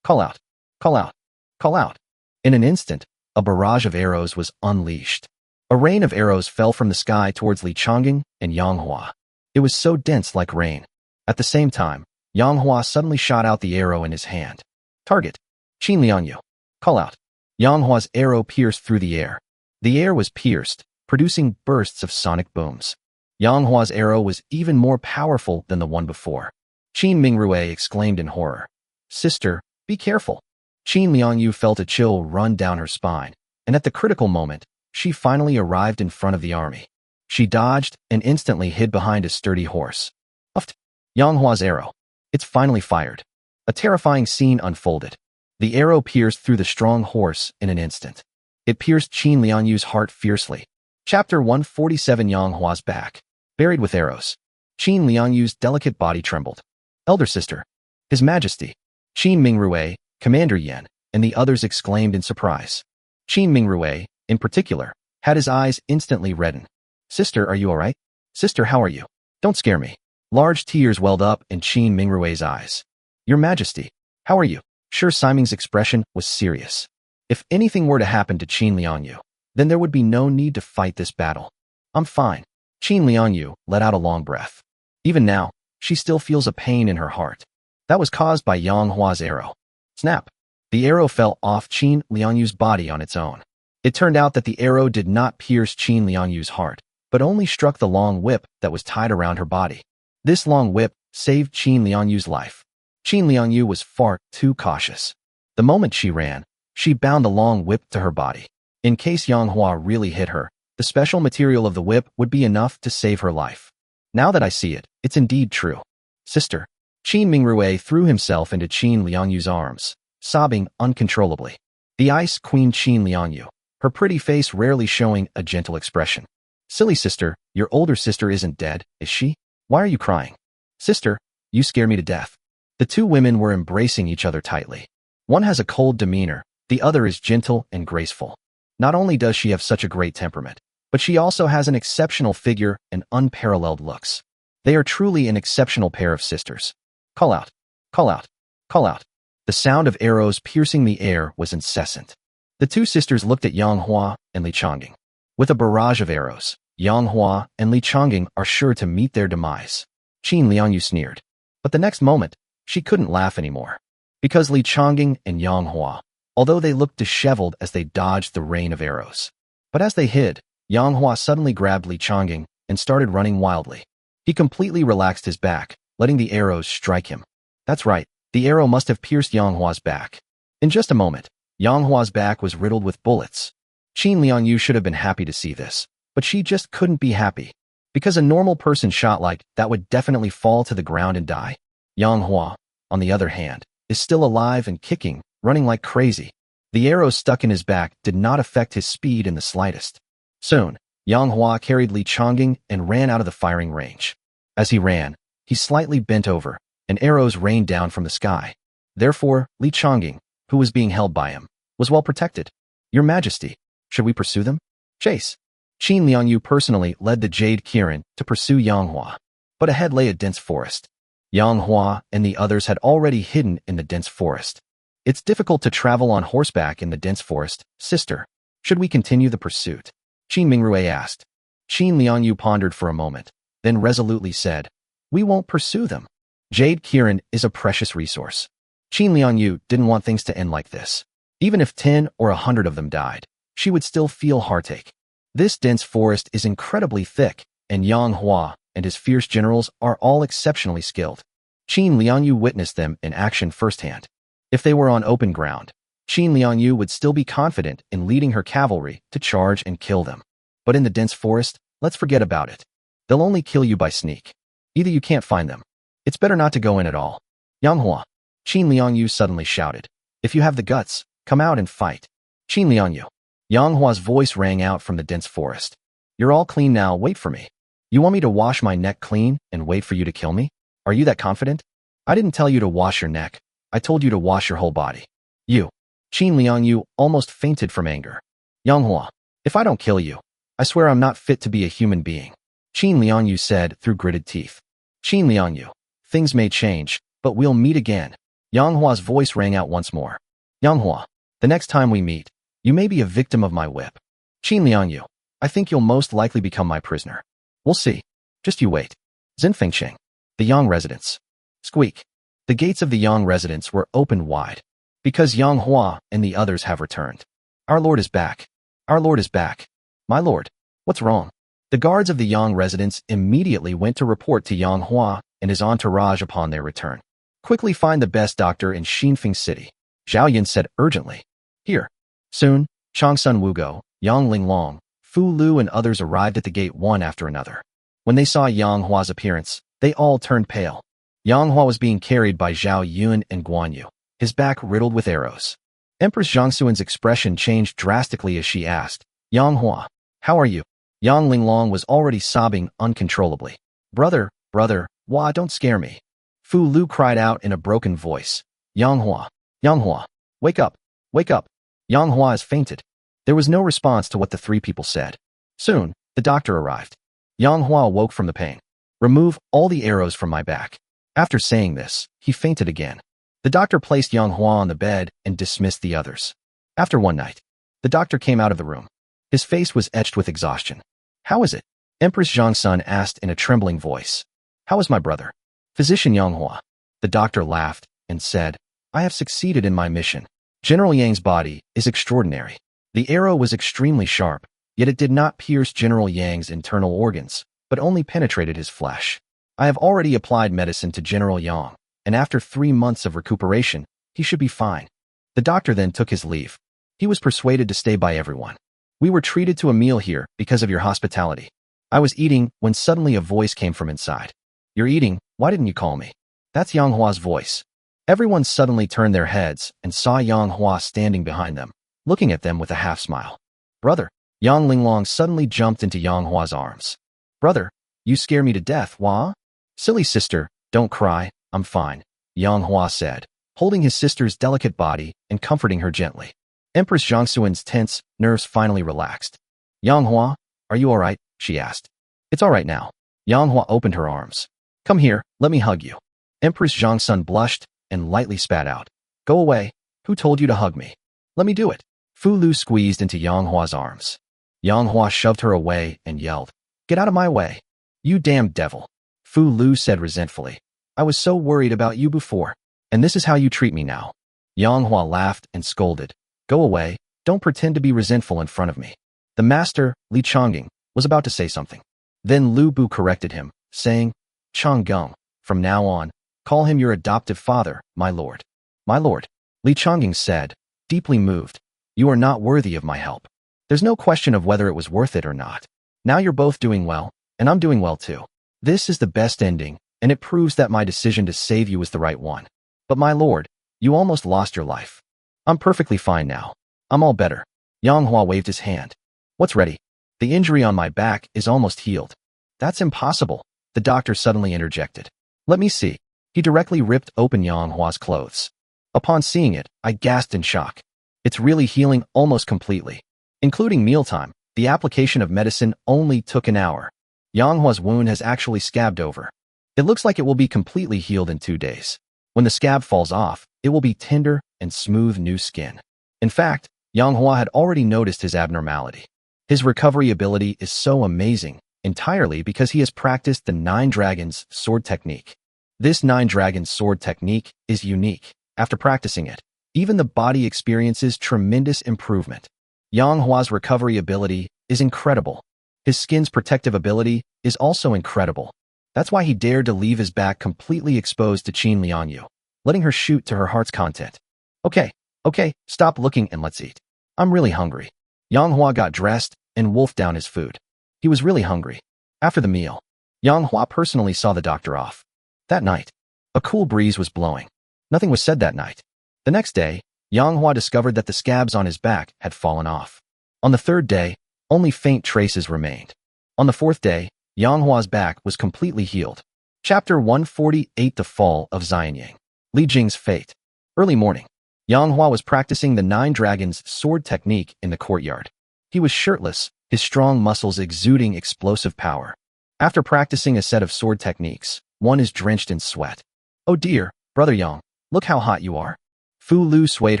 Call out! Call out! Call out!" In an instant, a barrage of arrows was unleashed. A rain of arrows fell from the sky towards Li Chongying and Yang Hua. It was so dense like rain. At the same time, Yang Hua suddenly shot out the arrow in his hand. Target. Qin Liangyu. Call out. Yang Hua's arrow pierced through the air. The air was pierced, producing bursts of sonic booms. Yang Hua's arrow was even more powerful than the one before. Qin Mingrue exclaimed in horror. "Sister, be careful." Qin Liangyu felt a chill run down her spine, and at the critical moment, she finally arrived in front of the army. She dodged and instantly hid behind a sturdy horse. Uffed. Yang Hua's arrow. It's finally fired. A terrifying scene unfolded. The arrow pierced through the strong horse in an instant. It pierced Qin Liangyu's heart fiercely. Chapter 147. Yang Hua's back. Buried with arrows. Qin Liangyu's delicate body trembled. Elder sister. His Majesty. Qin Mingrue, Commander Yan, and the others exclaimed in surprise. Qin Mingrue, in particular, had his eyes instantly redden. Sister, are you all right? Sister, how are you? Don't scare me. Large tears welled up in Qin Mingrue's eyes. Your Majesty, how are you? Sure, Siming's expression was serious. If anything were to happen to Qin Liangyu, then there would be no need to fight this battle. I'm fine. Qin Liangyu let out a long breath. Even now, she still feels a pain in her heart. That was caused by Yang Hua's arrow. Snap. The arrow fell off Qin Liangyu's body on its own. It turned out that the arrow did not pierce Qin Liangyu's heart, but only struck the long whip that was tied around her body. This long whip saved Qin Liangyu's life. Qin Liangyu was far too cautious. The moment she ran, she bound the long whip to her body. In case Yang Hua really hit her, the special material of the whip would be enough to save her life. Now that I see it, it's indeed true. Sister. Qin Mingrue threw himself into Qin Liangyu's arms, sobbing uncontrollably. The Ice Queen Qin Liangyu, her pretty face rarely showing a gentle expression. Silly sister, your older sister isn't dead, is she? Why are you crying? Sister, you scare me to death. The two women were embracing each other tightly. One has a cold demeanor, the other is gentle and graceful. Not only does she have such a great temperament, but she also has an exceptional figure and unparalleled looks. They are truly an exceptional pair of sisters. Call out, call out, call out. The sound of arrows piercing the air was incessant. The two sisters looked at Yang Hua and Li Changing. With a barrage of arrows, Yang Hua and Li Changing are sure to meet their demise. Qin Liangyu sneered. But the next moment, she couldn't laugh anymore. Because Li Changing and Yang Hua, although they looked disheveled as they dodged the rain of arrows. But as they hid, Yang Hua suddenly grabbed Li Changing and started running wildly. He completely relaxed his back, letting the arrows strike him. That's right, the arrow must have pierced Yang Hua's back. In just a moment, Yang Hua's back was riddled with bullets. Qin Liangyu should have been happy to see this, but she just couldn't be happy. Because a normal person shot like that would definitely fall to the ground and die. Yang Hua, on the other hand, is still alive and kicking, running like crazy. The arrows stuck in his back did not affect his speed in the slightest. Soon, Yang Hua carried Li Changing and ran out of the firing range. As he ran, he slightly bent over, and arrows rained down from the sky. Therefore, Li Changing, who was being held by him, was well protected. Your Majesty, should we pursue them? Chase. Qin Liangyu personally led the Jade Kirin to pursue Yang Hua. But ahead lay a dense forest. Yang Hua and the others had already hidden in the dense forest. It's difficult to travel on horseback in the dense forest, sister. Should we continue the pursuit? Qin Mingrue asked. Qin Liangyu pondered for a moment, then resolutely said, we won't pursue them. Jade Kirin is a precious resource. Qin Liangyu didn't want things to end like this. Even if 10 or 100 of them died, she would still feel heartache. This dense forest is incredibly thick, and Yang Hua and his fierce generals are all exceptionally skilled. Qin Liangyu witnessed them in action firsthand. If they were on open ground, Qin Liangyu would still be confident in leading her cavalry to charge and kill them. But in the dense forest, let's forget about it. They'll only kill you by sneak. Either you can't find them. It's better not to go in at all. Yang Hua, Qin Liangyu suddenly shouted. If you have the guts, come out and fight. Qin Liangyu. Yang Hua's voice rang out from the dense forest. You're all clean now, wait for me. You want me to wash my neck clean and wait for you to kill me? Are you that confident? I didn't tell you to wash your neck. I told you to wash your whole body. You. Qin Liangyu almost fainted from anger. Yang Hua, if I don't kill you, I swear I'm not fit to be a human being. Qin Liangyu said through gritted teeth. Qin Liangyu, things may change, but we'll meet again. Yang Hua's voice rang out once more. Yang Hua, the next time we meet, you may be a victim of my whip. Qin Liangyu, I think you'll most likely become my prisoner. We'll see. Just you wait. Zinfengcheng. The Yang residence. Squeak. The gates of the Yang residence were opened wide. Because Yang Hua and the others have returned. Our lord is back. Our lord is back. My lord, what's wrong? The guards of the Yang residence immediately went to report to Yang Hua and his entourage upon their return. Quickly find the best doctor in Xinfeng City, Zhao Yun said urgently. Here. Soon, Changsun Wugo, Yang Linglong, Fu Lu and others arrived at the gate one after another. When they saw Yang Hua's appearance, they all turned pale. Yang Hua was being carried by Zhao Yun and Guan Yu, his back riddled with arrows. Empress Zhangxuan's expression changed drastically as she asked, Yang Hua, how are you? Yang Linglong was already sobbing uncontrollably. Brother, Hua, don't scare me. Fu Lu cried out in a broken voice. Yang Hua, wake up, wake up. Yang Hua has fainted. There was no response to what the three people said. Soon, the doctor arrived. Yang Hua awoke from the pain. Remove all the arrows from my back. After saying this, he fainted again. The doctor placed Yang Hua on the bed and dismissed the others. After one night, the doctor came out of the room. His face was etched with exhaustion. How is it? Empress Zhangsun asked in a trembling voice. How is my brother? Physician Yang Hua. The doctor laughed and said, I have succeeded in my mission. General Yang's body is extraordinary. The arrow was extremely sharp, yet it did not pierce General Yang's internal organs, but only penetrated his flesh. I have already applied medicine to General Yang, and after 3 months of recuperation, he should be fine. The doctor then took his leave. He was persuaded to stay by everyone. We were treated to a meal here because of your hospitality. I was eating when suddenly a voice came from inside. You're eating, why didn't you call me? That's Yang Hua's voice. Everyone suddenly turned their heads and saw Yang Hua standing behind them, looking at them with a half smile. Brother, Yang Linglong suddenly jumped into Yang Hua's arms. Brother, you scare me to death, Hua? Silly sister, don't cry, I'm fine, Yang Hua said, holding his sister's delicate body and comforting her gently. Empress Zhangxuan's tense nerves finally relaxed. Yang Hua, are you alright? She asked. It's alright now. Yang Hua opened her arms. Come here, let me hug you. Empress Zhangxun blushed and lightly spat out. Go away, who told you to hug me? Let me do it. Fu Lu squeezed into Yang Hua's arms. Yang Hua shoved her away and yelled, "Get out of my way! You damned devil!" Fu Lu said resentfully, "I was so worried about you before, and this is how you treat me now." Yang Hua laughed and scolded, "Go away, don't pretend to be resentful in front of me." The master, Li Chongying, was about to say something. Then Lu Bu corrected him, saying, "Chonggong, from now on, call him your adoptive father, my lord." "My lord," Li Chongying said, deeply moved, "you are not worthy of my help. There's no question of whether it was worth it or not. Now you're both doing well, and I'm doing well too. This is the best ending, and it proves that my decision to save you was the right one. But my lord, you almost lost your life. I'm perfectly fine now. I'm all better." Yang Hua waved his hand. "What's ready? The injury on my back is almost healed." "That's impossible," the doctor suddenly interjected. "Let me see." He directly ripped open Yang Hua's clothes. Upon seeing it, I gasped in shock. It's really healing almost completely. Including mealtime, the application of medicine only took an hour. Yang Hua's wound has actually scabbed over. It looks like it will be completely healed in 2 days. When the scab falls off, it will be tender and smooth new skin. In fact, Yang Hua had already noticed his abnormality. His recovery ability is so amazing, entirely because he has practiced the 9 Dragons sword technique. This 9 Dragons sword technique is unique. After practicing it, even the body experiences tremendous improvement. Yang Hua's recovery ability is incredible. His skin's protective ability is also incredible. That's why he dared to leave his back completely exposed to Qin Liangyu, letting her shoot to her heart's content. Okay, stop looking and let's eat. I'm really hungry." Yang Hua got dressed and wolfed down his food. He was really hungry. After the meal, Yang Hua personally saw the doctor off. That night, a cool breeze was blowing. Nothing was said that night. The next day, Yang Hua discovered that the scabs on his back had fallen off. On the 3rd day, only faint traces remained. On the 4th day, Yang Hua's back was completely healed. Chapter 148: The Fall of Xianyang. Li Jing's Fate. Early morning, Yang Hua was practicing the 9 Dragons sword technique in the courtyard. He was shirtless, his strong muscles exuding explosive power. After practicing a set of sword techniques, one is drenched in sweat. "Oh dear, Brother Yang, look how hot you are." Fu Lu swayed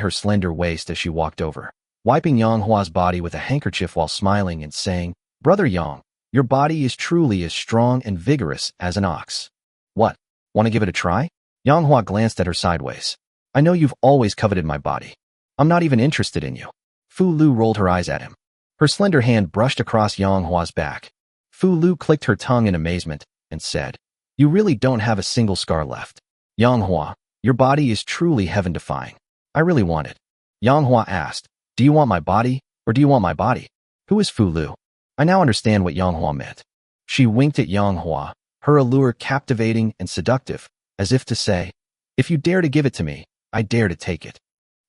her slender waist as she walked over, wiping Yang Hua's body with a handkerchief while smiling and saying, "Brother Yang, your body is truly as strong and vigorous as an ox. What, want to give it a try?" Yang Hua glanced at her sideways. "I know you've always coveted my body. I'm not even interested in you." Fu Lu rolled her eyes at him. Her slender hand brushed across Yang Hua's back. Fu Lu clicked her tongue in amazement and said, "You really don't have a single scar left. Yang Hua, your body is truly heaven-defying. I really want it." Yang Hua asked, "Do you want my body, or do you want my body?" Who is Fu Lu? I now understand what Yang Hua meant. She winked at Yang Hua, her allure captivating and seductive, as if to say, "If you dare to give it to me, I dare to take it."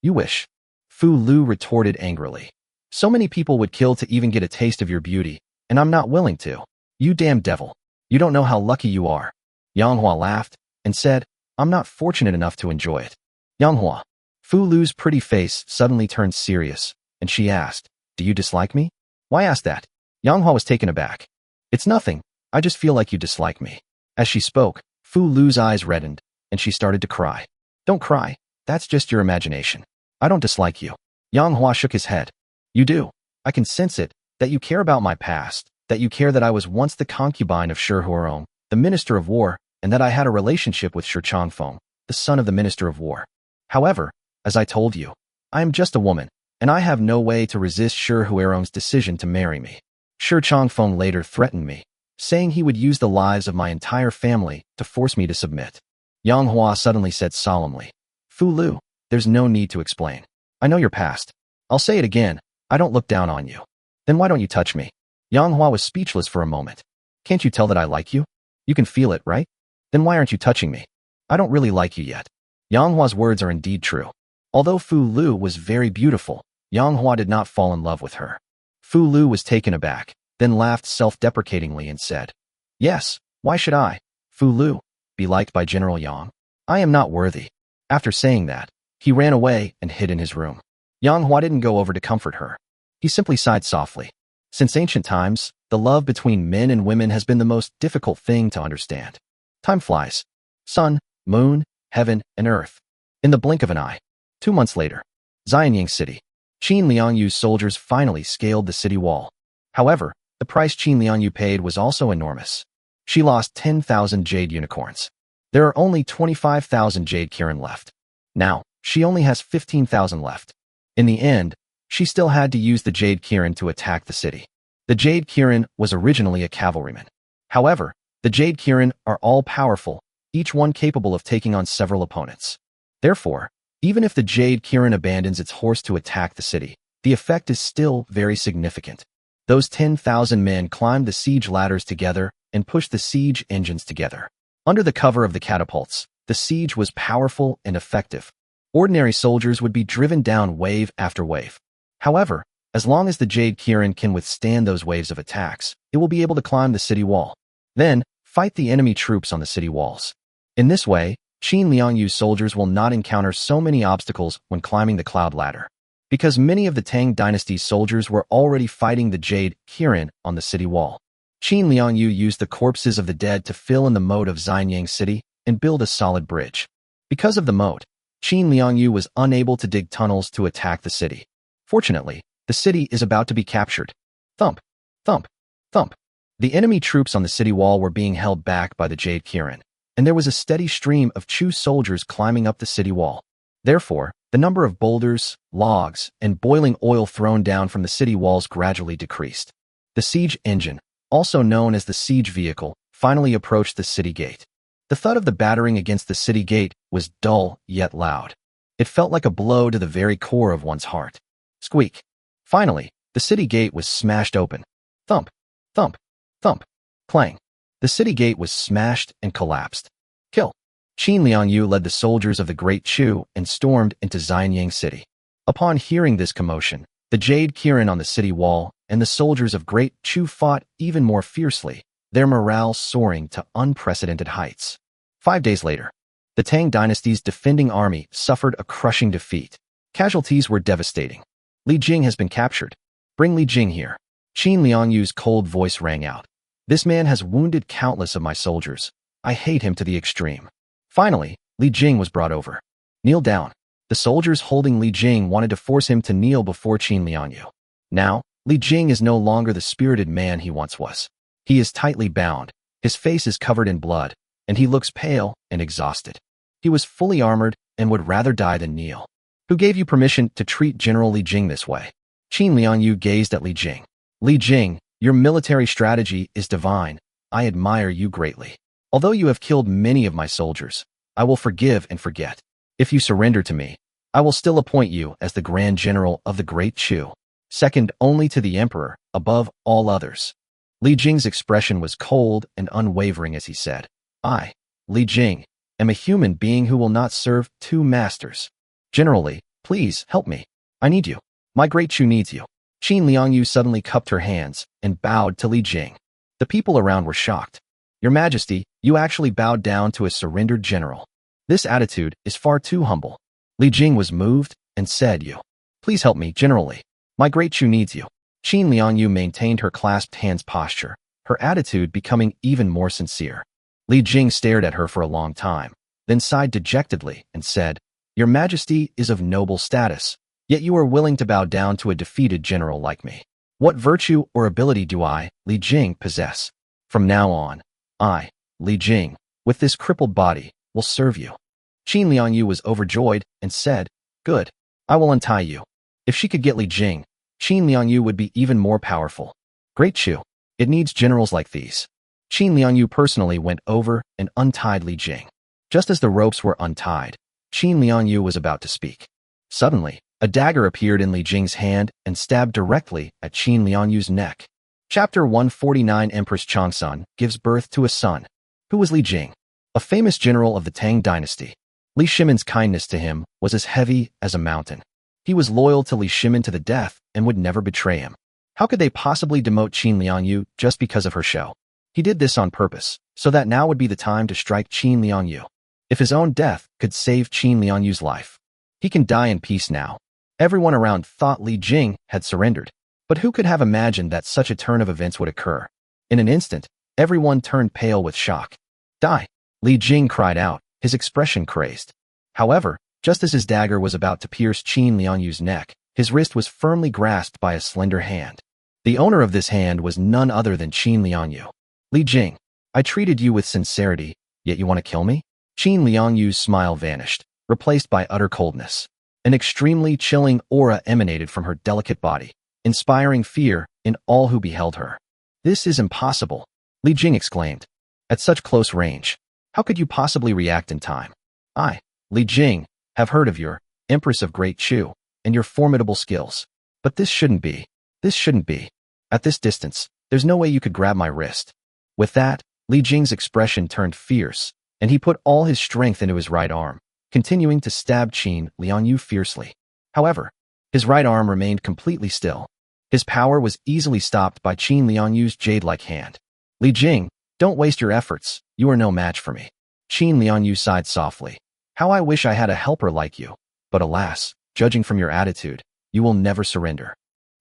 "You wish," Fu Lu retorted angrily. "So many people would kill to even get a taste of your beauty, and I'm not willing to. You damn devil. You don't know how lucky you are." Yang Hua laughed and said, "I'm not fortunate enough to enjoy it." "Yang Hua." Fu Lu's pretty face suddenly turned serious, and she asked, "Do you dislike me?" "Why ask that?" Yang Hua was taken aback. "It's nothing, I just feel like you dislike me." As she spoke, Fu Lu's eyes reddened, and she started to cry. "Don't cry, that's just your imagination. I don't dislike you." Yang Hua shook his head. "You do. I can sense it, that you care about my past, that you care that I was once the concubine of Shi Huarong, the Minister of War, and that I had a relationship with Shi Changfeng, the son of the Minister of War. However, as I told you, I am just a woman, and I have no way to resist Shi Huarong's decision to marry me. Shi Changfeng later threatened me, saying he would use the lives of my entire family to force me to submit." Yang Hua suddenly said solemnly, "Fu Lu, there's no need to explain. I know your past. I'll say it again, I don't look down on you. Then why don't you touch me?" Yang Hua was speechless for a moment. "Can't you tell that I like you? You can feel it, right? Then why aren't you touching me? I don't really like you yet." Yang Hua's words are indeed true. Although Fu Lu was very beautiful, Yang Hua did not fall in love with her. Fu Lu was taken aback, then laughed self-deprecatingly and said, "Yes, why should I, Fu Lu, be liked by General Yang? I am not worthy." After saying that, he ran away and hid in his room. Yang Hua didn't go over to comfort her. He simply sighed softly. Since ancient times, the love between men and women has been the most difficult thing to understand. Time flies. Sun, moon, heaven, and earth. In the blink of an eye. 2 months later. Xianyang City. Qin Liangyu's soldiers finally scaled the city wall. However, the price Qin Liangyu paid was also enormous. She lost 10,000 jade unicorns. There are only 25,000 jade kirin left. Now, she only has 15,000 left. In the end, she still had to use the jade kirin to attack the city. The jade kirin was originally a cavalryman. However, the jade kirin are all-powerful, each one capable of taking on several opponents. Therefore, even if the jade kirin abandons its horse to attack the city, the effect is still very significant. Those 10,000 men climbed the siege ladders together and pushed the siege engines together. Under the cover of the catapults, the siege was powerful and effective. Ordinary soldiers would be driven down wave after wave. However, as long as the jade kirin can withstand those waves of attacks, it will be able to climb the city wall. Then, fight the enemy troops on the city walls. In this way, Qin Liangyu's soldiers will not encounter so many obstacles when climbing the cloud ladder. Because many of the Tang Dynasty's soldiers were already fighting the jade kirin on the city wall. Qin Liangyu used the corpses of the dead to fill in the moat of Xianyang City and build a solid bridge. Because of the moat, Qin Liangyu was unable to dig tunnels to attack the city. Fortunately, the city is about to be captured. Thump, thump, thump. The enemy troops on the city wall were being held back by the jade kirin, and there was a steady stream of Chu soldiers climbing up the city wall. Therefore, the number of boulders, logs, and boiling oil thrown down from the city walls gradually decreased. The siege engine, also known as the siege vehicle, finally approached the city gate. The thud of the battering against the city gate was dull yet loud. It felt like a blow to the very core of one's heart. Squeak. Finally, the city gate was smashed open. Thump, thump, thump, clang. The city gate was smashed and collapsed. Kill. Qin Liangyu led the soldiers of the Great Chu and stormed into Xianyang City. Upon hearing this commotion, the jade kirin on the city wall and the soldiers of Great Chu fought even more fiercely, their morale soaring to unprecedented heights. 5 days later, the Tang Dynasty's defending army suffered a crushing defeat. Casualties were devastating. Li Jing has been captured. Bring Li Jing here. Qin Liangyu's cold voice rang out. This man has wounded countless of my soldiers. I hate him to the extreme. Finally, Li Jing was brought over. Kneel down. The soldiers holding Li Jing wanted to force him to kneel before Qin Liangyu. Now, Li Jing is no longer the spirited man he once was. He is tightly bound, his face is covered in blood, and he looks pale and exhausted. He was fully armored and would rather die than kneel. Who gave you permission to treat General Li Jing this way? Qin Liangyu gazed at Li Jing. Li Jing, your military strategy is divine. I admire you greatly. Although you have killed many of my soldiers, I will forgive and forget. If you surrender to me, I will still appoint you as the Grand General of the Great Chu, second only to the Emperor, above all others. Li Jing's expression was cold and unwavering as he said, I, Li Jing, am a human being who will not serve two masters. Generally, please help me. I need you. My Great Chu needs you. Qin Liangyu suddenly cupped her hands and bowed to Li Jing. The people around were shocked. Your Majesty, you actually bowed down to a surrendered general. This attitude is far too humble. Li Jing was moved and said, You. Please help me, generally. My Great Chu needs you. Qin Liangyu maintained her clasped hands posture, her attitude becoming even more sincere. Li Jing stared at her for a long time, then sighed dejectedly and said, Your Majesty is of noble status, yet you are willing to bow down to a defeated general like me. What virtue or ability do I, Li Jing, possess? From now on, I, Li Jing, with this crippled body, will serve you. Qin Liangyu was overjoyed and said, Good, I will untie you. If she could get Li Jing, Qin Liangyu would be even more powerful. Great Chu, it needs generals like these. Qin Liangyu personally went over and untied Li Jing. Just as the ropes were untied, Qin Liangyu was about to speak. Suddenly, a dagger appeared in Li Jing's hand and stabbed directly at Qin Liangyu's neck. Chapter 149 Empress Changsun gives birth to a son. Who was Li Jing? A famous general of the Tang Dynasty. Li Shimin's kindness to him was as heavy as a mountain. He was loyal to Li Shimin to the death and would never betray him. How could they possibly demote Qin Liangyu just because of her show? He did this on purpose, so that now would be the time to strike Qin Liangyu. If his own death could save Qin Liangyu's life, he can die in peace now. Everyone around thought Li Jing had surrendered, but who could have imagined that such a turn of events would occur? In an instant, everyone turned pale with shock. Die! Li Jing cried out, his expression crazed. However, just as his dagger was about to pierce Qin Liangyu's neck, His wrist was firmly grasped by a slender hand. The owner of this hand was none other than Qin Liangyu. Li Jing, I treated you with sincerity, yet you want to kill me? Qin Liangyu's smile vanished, replaced by utter coldness. An extremely chilling aura emanated from her delicate body, inspiring fear in all who beheld her. This is impossible, Li Jing exclaimed. At such close range, how could you possibly react in time? I, Li Jing, have heard of your Empress of Great Chu and your formidable skills. But this shouldn't be. This shouldn't be. At this distance, there's no way you could grab my wrist. With that, Li Jing's expression turned fierce, and he put all his strength into his right arm, continuing to stab Qin Liangyu fiercely. However, his right arm remained completely still. His power was easily stopped by Qin Liangyu's jade-like hand. Li Jing, don't waste your efforts. You are no match for me. Qin Liangyu sighed softly. How I wish I had a helper like you. But alas, judging from your attitude, you will never surrender.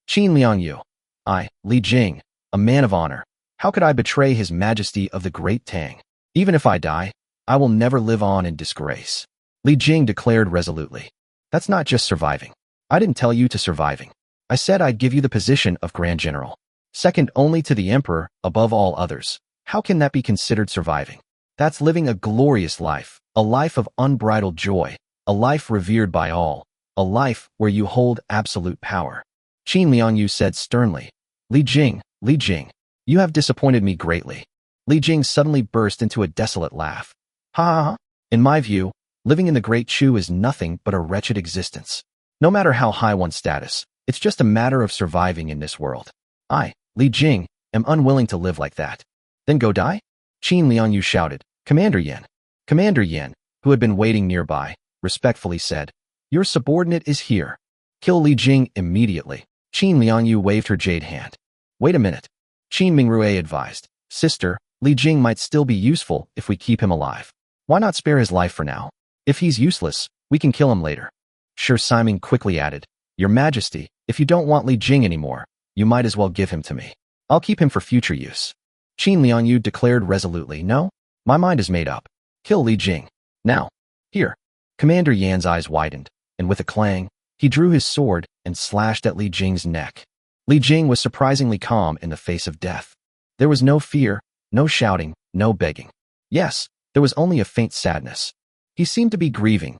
Qin Liangyu. I, Li Jing, a man of honor. How could I betray his majesty of the Great Tang? Even if I die, I will never live on in disgrace. Li Jing declared resolutely. That's not just surviving. I didn't tell you to surviving. I said I'd give you the position of Grand General. Second only to the Emperor, above all others. How can that be considered surviving? That's living a glorious life, a life of unbridled joy, a life revered by all, a life where you hold absolute power. Qin Liangyu said sternly. Li Jing, you have disappointed me greatly. Li Jing suddenly burst into a desolate laugh. Ha ha ha. In my view, living in the Great Chu is nothing but a wretched existence. No matter how high one's status, it's just a matter of surviving in this world. I, Li Jing, am unwilling to live like that. Then go die? Qin Liangyu shouted. Commander Yan. Commander Yan, who had been waiting nearby, respectfully said, your subordinate is here. Kill Li Jing immediately. Qin Liangyu waved her jade hand. Wait a minute. Qin Mingrue advised. Sister, Li Jing might still be useful if we keep him alive. Why not spare his life for now? If he's useless, we can kill him later. Sure Simon quickly added. Your Majesty, if you don't want Li Jing anymore, you might as well give him to me. I'll keep him for future use. Qin Liangyu declared resolutely. No, my mind is made up. Kill Li Jing. Now. Here. Commander Yan's eyes widened, and with a clang, he drew his sword and slashed at Li Jing's neck. Li Jing was surprisingly calm in the face of death. There was no fear, no shouting, no begging. Yes, there was only a faint sadness. He seemed to be grieving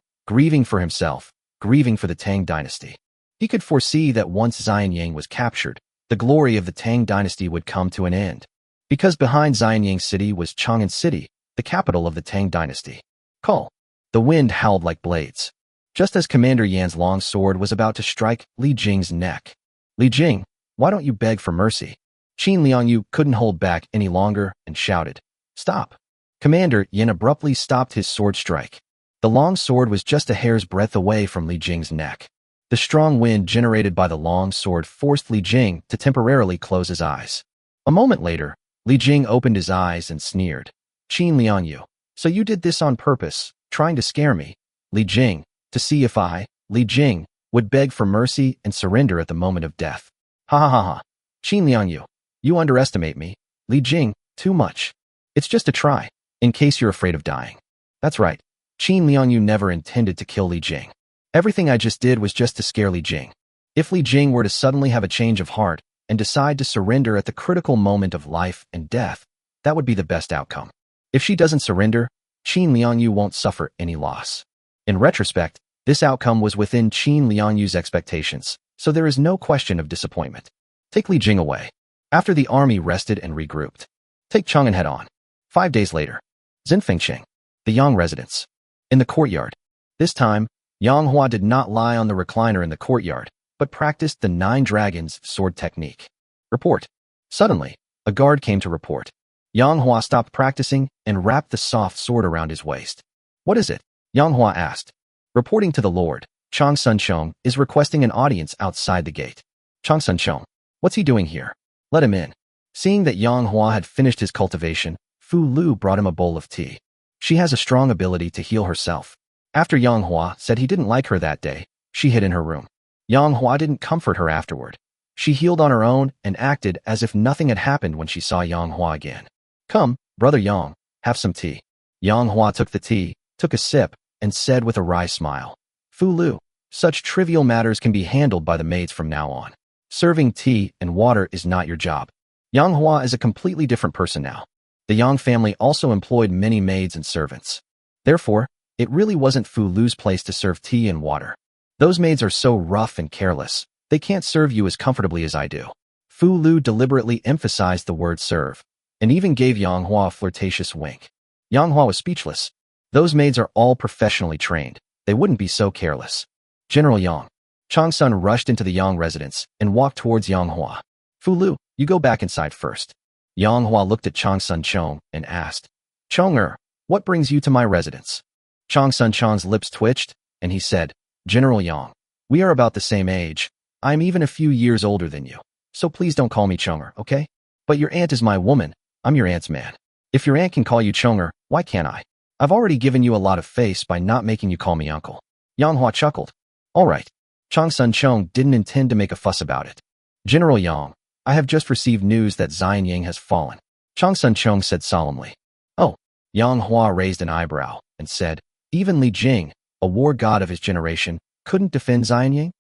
for himself, grieving for the Tang dynasty. He could foresee that once Xianyang was captured, the glory of the Tang dynasty would come to an end. Because behind Xianyang City was Chang'an City, the capital of the Tang dynasty. Call. The wind howled like blades. Just as Commander Yan's long sword was about to strike Li Jing's neck. Li Jing, why don't you beg for mercy? Qin Liangyu couldn't hold back any longer and shouted. Stop. Commander Yan abruptly stopped his sword strike. The long sword was just a hair's breadth away from Li Jing's neck. The strong wind generated by the long sword forced Li Jing to temporarily close his eyes. A moment later, Li Jing opened his eyes and sneered. Qin Liangyu, so you did this on purpose, trying to scare me, Li Jing, to see if I, Li Jing, would beg for mercy and surrender at the moment of death. Ha ha ha ha. Qin Liangyu, you underestimate me, Li Jing, too much. It's just a try, in case you're afraid of dying. That's right. Qin Liangyu never intended to kill Li Jing. Everything I just did was just to scare Li Jing. If Li Jing were to suddenly have a change of heart and decide to surrender at the critical moment of life and death, that would be the best outcome. If she doesn't surrender, Qin Liangyu won't suffer any loss. In retrospect, this outcome was within Qin Liangyu's expectations, so there is no question of disappointment. Take Li Jing away. After the army rested and regrouped, take Chang'an head on. 5 days later, Zinfengqing, the Yang residence. In the courtyard. This time, Yang Hua did not lie on the recliner in the courtyard, but practiced the 9 dragons sword technique. Report. Suddenly, a guard came to report. Yang Hua stopped practicing and wrapped the soft sword around his waist. What is it? Yang Hua asked. Reporting to the Lord, Chang Sunchong is requesting an audience outside the gate. Chang Sunchong, what's he doing here? Let him in. Seeing that Yang Hua had finished his cultivation, Fu Lu brought him a bowl of tea. She has a strong ability to heal herself. After Yang Hua said he didn't like her that day, she hid in her room. Yang Hua didn't comfort her afterward. She healed on her own and acted as if nothing had happened when she saw Yang Hua again. Come, brother Yang, have some tea. Yang Hua took the tea, took a sip, and said with a wry smile. Fu Lu, Such trivial matters can be handled by the maids from now on. Serving tea and water is not your job. Yang Hua is a completely different person now. The Yang family also employed many maids and servants. Therefore, it really wasn't Fu Lu's place to serve tea and water. Those maids are so rough and careless, they can't serve you as comfortably as I do. Fu Lu deliberately emphasized the word serve, and even gave Yang Hua a flirtatious wink. Yang Hua was speechless. Those maids are all professionally trained. They wouldn't be so careless. General Yang. Chang Sun rushed into the Yang residence and walked towards Yang Hua. Fu Lu, you go back inside first. Yang Hua looked at Chang Sun Chong and asked, Chong-er, what brings you to my residence? Chang Sun Chong's lips twitched, and he said, General Yang, we are about the same age. I'm even a few years older than you, so please don't call me Chong-er, okay? But your aunt is my woman. I'm your aunt's man. If your aunt can call you Chong-er, why can't I? I've already given you a lot of face by not making you call me uncle. Yang Hua chuckled. All right. Chang Sun Chong didn't intend to make a fuss about it. General Yang, I have just received news that Xian Yang has fallen. Chang Sun Chong said solemnly. Oh. Yang Hua raised an eyebrow and said, even Li Jing, a war god of his generation, couldn't defend Xian Yang?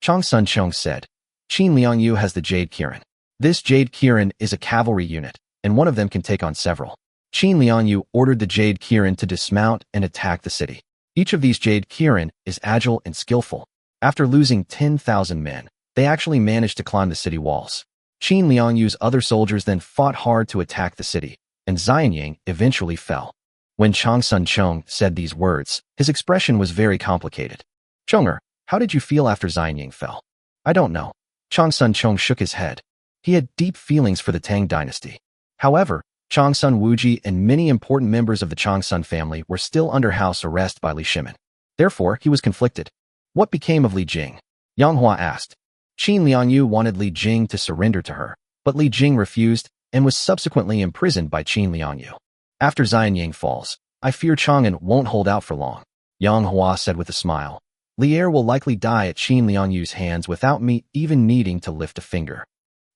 Chang Sun Chong said, Qin Liangyu has the Jade Kirin. This Jade Kirin is a cavalry unit, and one of them can take on several. Qin Liangyu ordered the Jade Kirin to dismount and attack the city. Each of these Jade Kirin is agile and skillful. After losing 10,000 men, they actually managed to climb the city walls. Qin Liangyu's other soldiers then fought hard to attack the city, and Xian Yang eventually fell. When Chang Sun Chong said these words, his expression was very complicated. Chong-er, how did you feel after Xian Yang fell? I don't know. Chang Sun Chong shook his head. He had deep feelings for the Tang dynasty. However, Chang Sun Wuji and many important members of the Chang Sun family were still under house arrest by Li Shimin. Therefore, he was conflicted. What became of Li Jing? Yang Hua asked. Qin Liangyu wanted Li Jing to surrender to her, but Li Jing refused and was subsequently imprisoned by Qin Liangyu. After Xian Yang falls, I fear Chang'an won't hold out for long, Yang Hua said with a smile. Li Er will likely die at Qin Liangyu's hands without me even needing to lift a finger.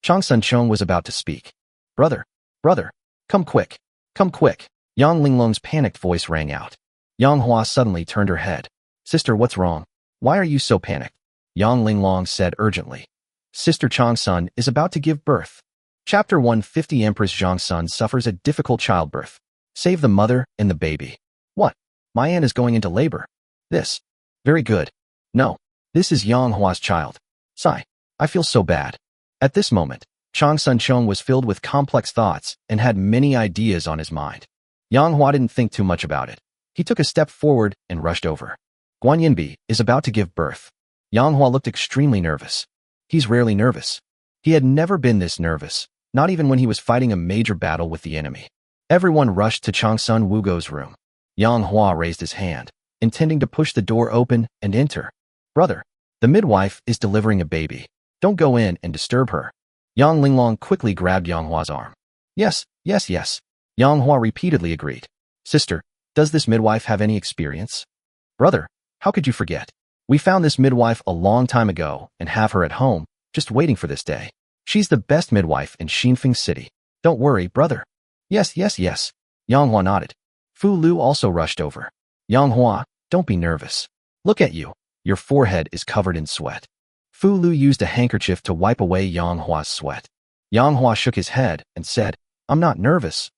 Chang Sun Chong was about to speak. Brother, come quick, come quick. Yang Linglong's panicked voice rang out. Yang Hua suddenly turned her head. Sister, what's wrong? Why are you so panicked? Yang Linglong said urgently. Sister Chang Sun is about to give birth. Chapter 150 Empress Zhang Sun suffers a difficult childbirth. Save the mother and the baby. What? My aunt is going into labor. This. Very good. No. This is Yang Hua's child. Sigh. I feel so bad. At this moment, Chang Sun Chong was filled with complex thoughts and had many ideas on his mind. Yang Hua didn't think too much about it. He took a step forward and rushed over. Guan Yinbi is about to give birth. Yang Hua looked extremely nervous. He's rarely nervous. He had never been this nervous, not even when he was fighting a major battle with the enemy. Everyone rushed to Chang Sun Wugo's room. Yang Hua raised his hand, intending to push the door open and enter. Brother, the midwife is delivering a baby. Don't go in and disturb her. Yang Linglong quickly grabbed Yang Hua's arm. Yes. Yang Hua repeatedly agreed. Sister, does this midwife have any experience? Brother, how could you forget? We found this midwife a long time ago and have her at home, just waiting for this day. She's the best midwife in Xinfeng City. Don't worry, brother. Yes. Yang Hua nodded. Fu Lu also rushed over. Yang Hua, don't be nervous. Look at you. Your forehead is covered in sweat. Fu Lu used a handkerchief to wipe away Yang Hua's sweat. Yang Hua shook his head and said, I'm not nervous.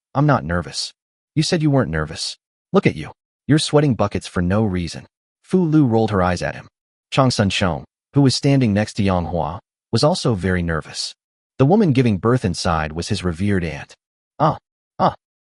You said you weren't nervous. Look at you. You're sweating buckets for no reason. Fu Lu rolled her eyes at him. Chang Sun Chong, who was standing next to Yang Hua, was also very nervous. The woman giving birth inside was his revered aunt.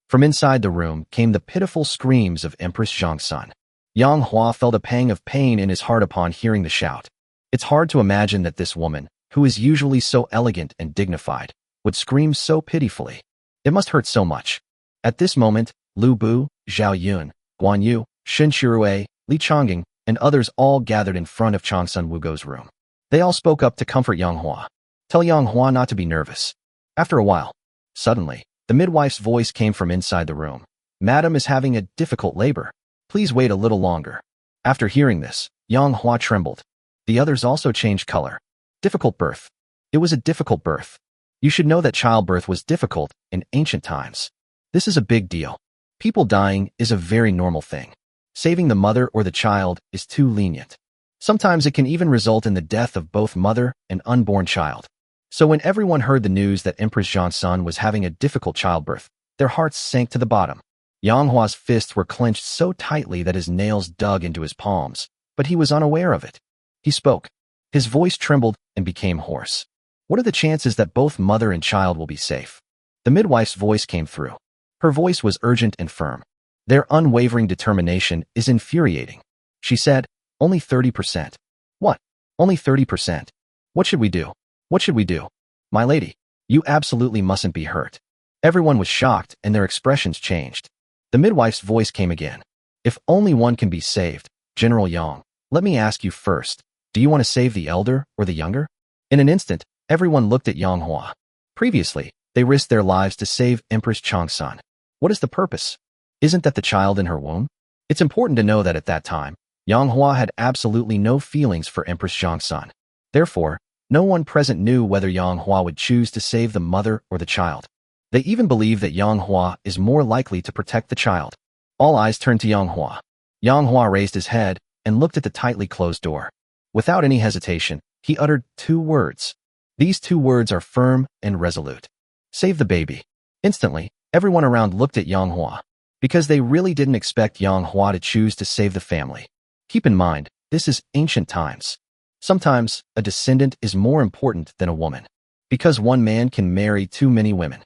From inside the room came the pitiful screams of Empress Zhang Sun. Yang Hua felt a pang of pain in his heart upon hearing the shout. It's hard to imagine that this woman, who is usually so elegant and dignified, would scream so pitifully. It must hurt so much. At this moment, Lu Bu, Zhao Yun, Guan Yu, Shen Shirue, Li Changing, and others all gathered in front of Chang Sun Wugo's room. They all spoke up to comfort Yang Hua. Tell Yang Hua not to be nervous. After a while, suddenly, the midwife's voice came from inside the room. Madam is having a difficult labor. Please wait a little longer. After hearing this, Yang Hua trembled. The others also changed color. Difficult birth. It was a difficult birth. You should know that childbirth was difficult in ancient times. This is a big deal. People dying is a very normal thing. Saving the mother or the child is too lenient. Sometimes it can even result in the death of both mother and unborn child. So when everyone heard the news that Empress Zhongsun was having a difficult childbirth, their hearts sank to the bottom. Yang Hua's fists were clenched so tightly that his nails dug into his palms, but he was unaware of it. He spoke. His voice trembled and became hoarse. What are the chances that both mother and child will be safe? The midwife's voice came through. Her voice was urgent and firm. Their unwavering determination is infuriating. She said, only 30%. What? Only 30%. What should we do? What should we do? My lady, you absolutely mustn't be hurt. Everyone was shocked and their expressions changed. The midwife's voice came again. If only one can be saved, General Yang, let me ask you first, do you want to save the elder or the younger? In an instant, everyone looked at Yang Hua. Previously, they risked their lives to save Empress Zhongsun. What is the purpose? Isn't that the child in her womb? It's important to know that at that time, Yang Hua had absolutely no feelings for Empress Zhongsun. Therefore, no one present knew whether Yang Hua would choose to save the mother or the child. They even believe that Yang Hua is more likely to protect the child. All eyes turned to Yang Hua. Yang Hua raised his head and looked at the tightly closed door. Without any hesitation, he uttered 2 words. These 2 words are firm and resolute. Save the baby. Instantly, everyone around looked at Yang Hua, because they really didn't expect Yang Hua to choose to save the family. Keep in mind, this is ancient times. Sometimes, a descendant is more important than a woman, because one man can marry too many women.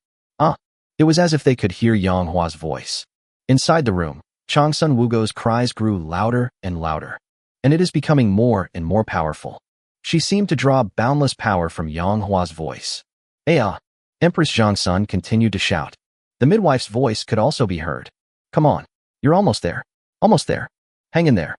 It was as if they could hear Yang Hua's voice. Inside the room, Changsun Wugo's cries grew louder and louder, and it is becoming more and more powerful. She seemed to draw boundless power from Yang Hua's voice. Empress Zhongsun continued to shout. The midwife's voice could also be heard. Come on, you're almost there. Almost there. Hang in there.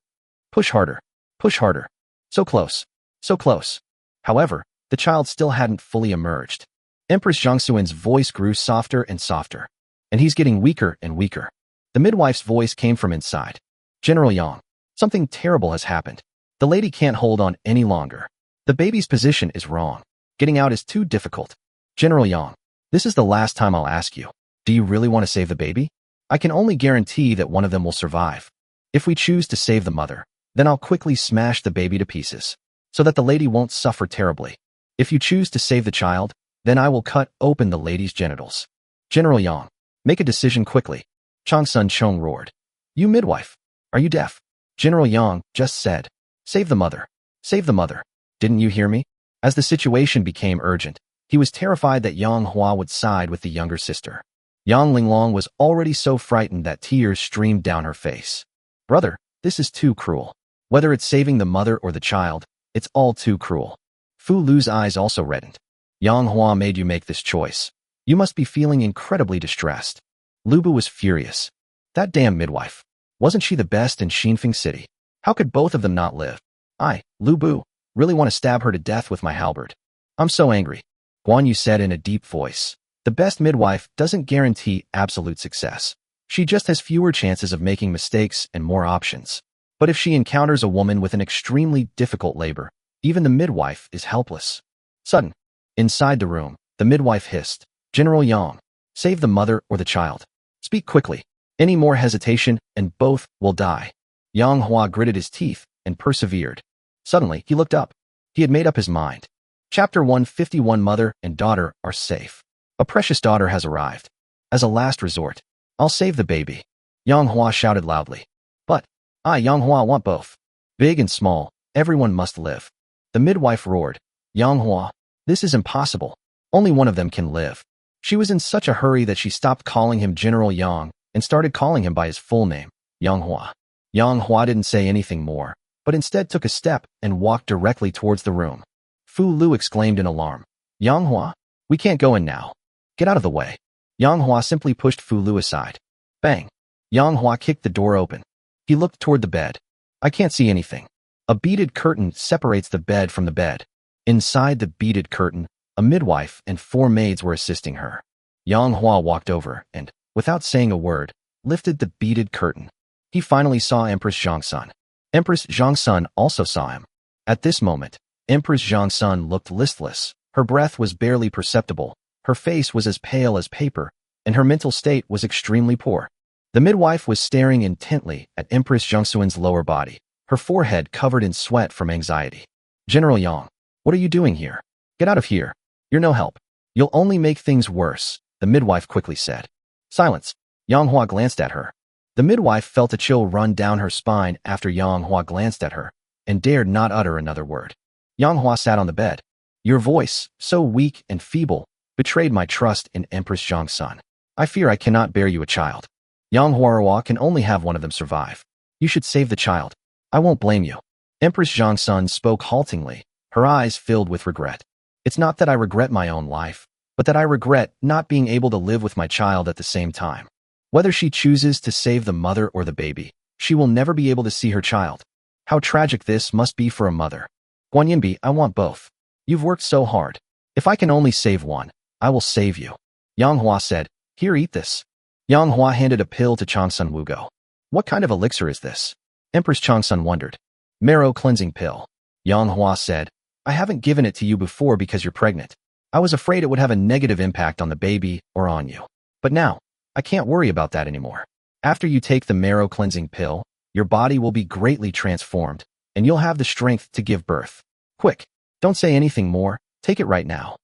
Push harder. Push harder. So close. So close. However, the child still hadn't fully emerged. Empress Zhongsun's voice grew softer and softer, and he's getting weaker and weaker. The midwife's voice came from inside. General Yang, something terrible has happened. The lady can't hold on any longer. The baby's position is wrong. Getting out is too difficult. General Yang, this is the last time I'll ask you. Do you really want to save the baby? I can only guarantee that one of them will survive. If we choose to save the mother, then I'll quickly smash the baby to pieces, so that the lady won't suffer terribly. If you choose to save the child, then I will cut open the lady's genitals. General Yang, make a decision quickly. Changsun Chong roared. You midwife, are you deaf? General Yang just said, save the mother. Save the mother. Didn't you hear me? As the situation became urgent, he was terrified that Yang Hua would side with the younger sister. Yang Linglong was already so frightened that tears streamed down her face. Brother, this is too cruel. Whether it's saving the mother or the child, it's all too cruel. Fu Lu's eyes also reddened. Yang Hua made you make this choice. You must be feeling incredibly distressed. Lu Bu was furious. That damn midwife. Wasn't she the best in Xinfeng City? How could both of them not live? I, Lu Bu, really want to stab her to death with my halberd. I'm so angry. Guan Yu said in a deep voice. The best midwife doesn't guarantee absolute success. She just has fewer chances of making mistakes and more options. But if she encounters a woman with an extremely difficult labor, even the midwife is helpless. Sudden. Inside the room, the midwife hissed, General Yang, save the mother or the child. Speak quickly. Any more hesitation, and both will die. Yang Hua gritted his teeth and persevered. Suddenly, he looked up. He had made up his mind. Chapter 151 Mother and daughter are safe. A precious daughter has arrived. As a last resort, I'll save the baby. Yang Hua shouted loudly. But, I, Yang Hua, want both. Big and small, everyone must live. The midwife roared. Yang Hua, this is impossible. Only one of them can live. She was in such a hurry that she stopped calling him General Yang and started calling him by his full name, Yang Hua. Yang Hua didn't say anything more, but instead took a step and walked directly towards the room. Fu Lu exclaimed in alarm. Yang Hua, we can't go in now. Get out of the way. Yang Hua simply pushed Fu Lu aside. Bang. Yang Hua kicked the door open. He looked toward the bed. I can't see anything. A beaded curtain separates the bed from the bed. Inside the beaded curtain, a midwife and 4 maids were assisting her. Yang Hua walked over and, without saying a word, lifted the beaded curtain. He finally saw Empress Zhongsun. Empress Zhongsun also saw him. At this moment, Empress Zhongsun looked listless. Her breath was barely perceptible. Her face was as pale as paper, and her mental state was extremely poor. The midwife was staring intently at Empress Zhongsun's lower body, her forehead covered in sweat from anxiety. General Yang, what are you doing here? Get out of here. You're no help. You'll only make things worse, the midwife quickly said. Silence. Yang Hua glanced at her. The midwife felt a chill run down her spine after Yang Hua glanced at her, and dared not utter another word. Yang Hua sat on the bed. Your voice, so weak and feeble, betrayed my trust in Empress Zhang's son. I fear I cannot bear you a child. Yang Hua can only have one of them survive. You should save the child. I won't blame you. Empress Zhang's son spoke haltingly, her eyes filled with regret. It's not that I regret my own life, but that I regret not being able to live with my child at the same time. Whether she chooses to save the mother or the baby, she will never be able to see her child. How tragic this must be for a mother. Guanyinbi, I want both. You've worked so hard. If I can only save one, I will save you. Yang Hua said, Here, eat this. Yang Hua handed a pill to Changsun Wugo. What kind of elixir is this? Empress Changsun wondered. Marrow cleansing pill. Yang Hua said, I haven't given it to you before because you're pregnant. I was afraid it would have a negative impact on the baby or on you. But now, I can't worry about that anymore. After you take the marrow cleansing pill, your body will be greatly transformed, and you'll have the strength to give birth. Quick, don't say anything more, take it right now.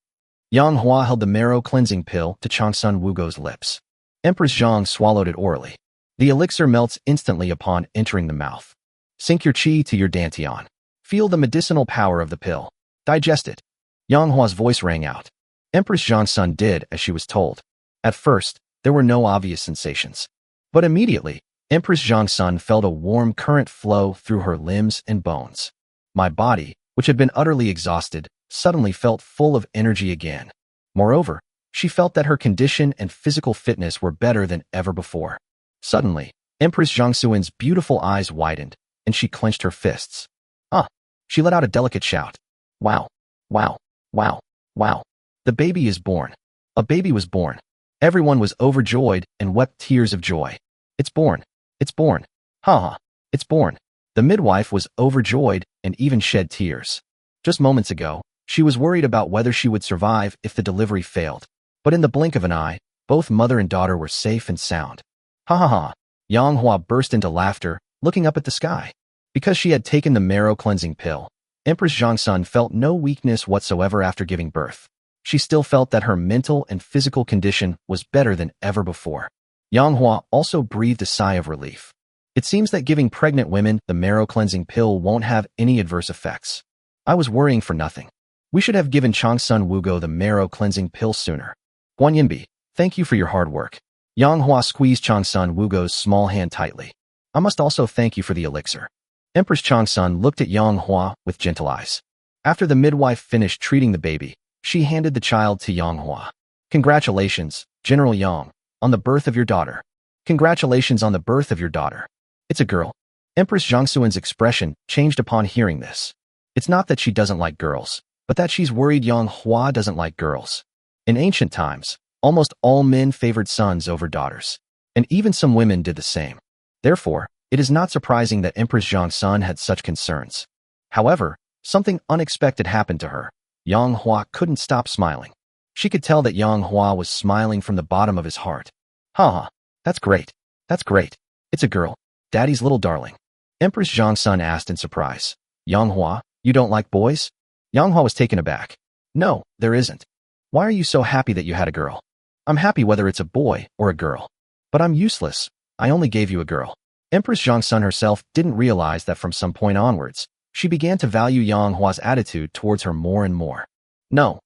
Yang Hua held the marrow cleansing pill to Changsun Wugo's lips. Empress Zhang swallowed it orally. The elixir melts instantly upon entering the mouth. Sink your qi to your dantian. Feel the medicinal power of the pill. Digest it. Yang Hua's voice rang out. Empress Zhang's son did as she was told. At first, there were no obvious sensations. But immediately, Empress Zhang's son felt a warm current flow through her limbs and bones. My body, which had been utterly exhausted, suddenly felt full of energy again. Moreover, she felt that her condition and physical fitness were better than ever before. Suddenly, Empress Zhangsuin's beautiful eyes widened, and she clenched her fists. She let out a delicate shout. Wow, wow, wow, wow. The baby is born. A baby was born. Everyone was overjoyed and wept tears of joy. It's born. It's born. Ha! It's born. The midwife was overjoyed and even shed tears. Just moments ago, she was worried about whether she would survive if the delivery failed. But in the blink of an eye, both mother and daughter were safe and sound. Ha ha ha! Yang Hua burst into laughter, looking up at the sky. Because she had taken the marrow cleansing pill, Empress Zhang's son felt no weakness whatsoever after giving birth. She still felt that her mental and physical condition was better than ever before. Yang Hua also breathed a sigh of relief. It seems that giving pregnant women the marrow cleansing pill won't have any adverse effects. I was worrying for nothing. We should have given Changsun Wugo the marrow cleansing pill sooner. Guanyinbi, thank you for your hard work. Yang Hua squeezed Changsun Wugo's small hand tightly. I must also thank you for the elixir. Empress Changsun looked at Yang Hua with gentle eyes. After the midwife finished treating the baby, she handed the child to Yang Hua. Congratulations, General Yang, on the birth of your daughter. Congratulations on the birth of your daughter. It's a girl. Empress Zhangsuin's expression changed upon hearing this. It's not that she doesn't like girls, but that she's worried Yang Hua doesn't like girls. In ancient times, almost all men favored sons over daughters, and even some women did the same. Therefore, it is not surprising that Empress Zhang's son had such concerns. However, something unexpected happened to her. Yang Hua couldn't stop smiling. She could tell that Yang Hua was smiling from the bottom of his heart. Ha! That's great. That's great. It's a girl. Daddy's little darling. Empress Zhang's son asked in surprise. Yang Hua, you don't like boys? Yang Hua was taken aback. No, there isn't. Why are you so happy that you had a girl? I'm happy whether it's a boy or a girl. But I'm useless. I only gave you a girl. Empress Zhang's son herself didn't realize that from some point onwards, she began to value Yang Hua's attitude towards her more and more. No,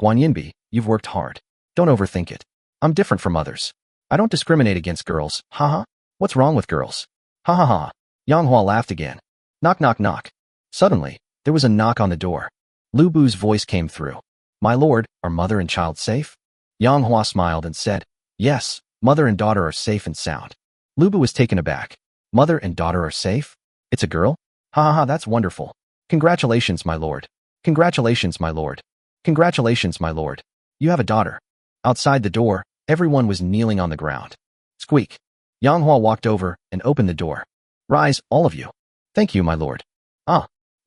Guanyinbi, you've worked hard. Don't overthink it. I'm different from others. I don't discriminate against girls, haha. What's wrong with girls? Ha ha ha. Yang Hua laughed again. Knock knock knock. Suddenly, there was a knock on the door. Lu Bu's voice came through. My lord, are mother and child safe? Yang Hua smiled and said, Yes, mother and daughter are safe and sound. Lu Bu was taken aback. Mother and daughter are safe? It's a girl? Ha ha ha, that's wonderful. Congratulations, my lord. Congratulations, my lord. Congratulations, my lord. You have a daughter. Outside the door, everyone was kneeling on the ground. Squeak. Yang Hua walked over and opened the door. Rise, all of you. Thank you, my lord.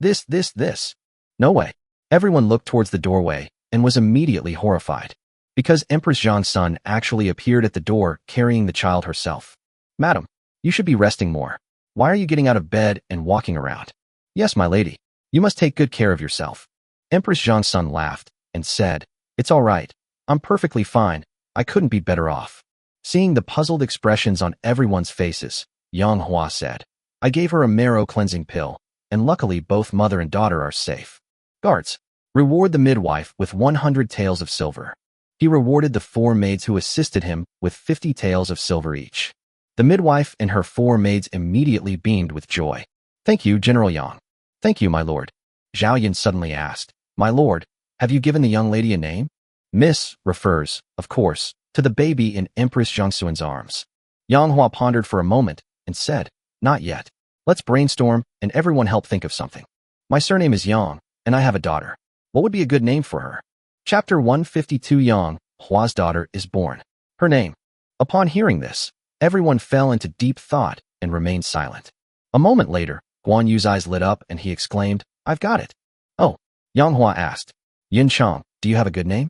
This. No way. Everyone looked towards the doorway and was immediately horrified. Because Empress Zhang's son actually appeared at the door carrying the child herself. Madam, you should be resting more. Why are you getting out of bed and walking around? Yes, my lady. You must take good care of yourself. Empress Zhangsun laughed and said, It's all right. I'm perfectly fine. I couldn't be better off. Seeing the puzzled expressions on everyone's faces, Yang Hua said, I gave her a marrow cleansing pill, and luckily both mother and daughter are safe. Guards, reward the midwife with 100 taels of silver. He rewarded the 4 maids who assisted him with 50 taels of silver each. The midwife and her 4 maids immediately beamed with joy. Thank you, General Yang. Thank you, my lord. Zhao Yun suddenly asked, My lord, have you given the young lady a name? Miss refers, of course, to the baby in Empress Zhangsun's arms. Yang Hua pondered for a moment and said, Not yet. Let's brainstorm and everyone help think of something. My surname is Yang, and I have a daughter. What would be a good name for her? Chapter 152 Yang Hua's daughter is born. Her name. Upon hearing this, everyone fell into deep thought and remained silent. A moment later, Guan Yu's eyes lit up and he exclaimed, I've got it. Oh, Yang Hua asked, Yin Chang, do you have a good name?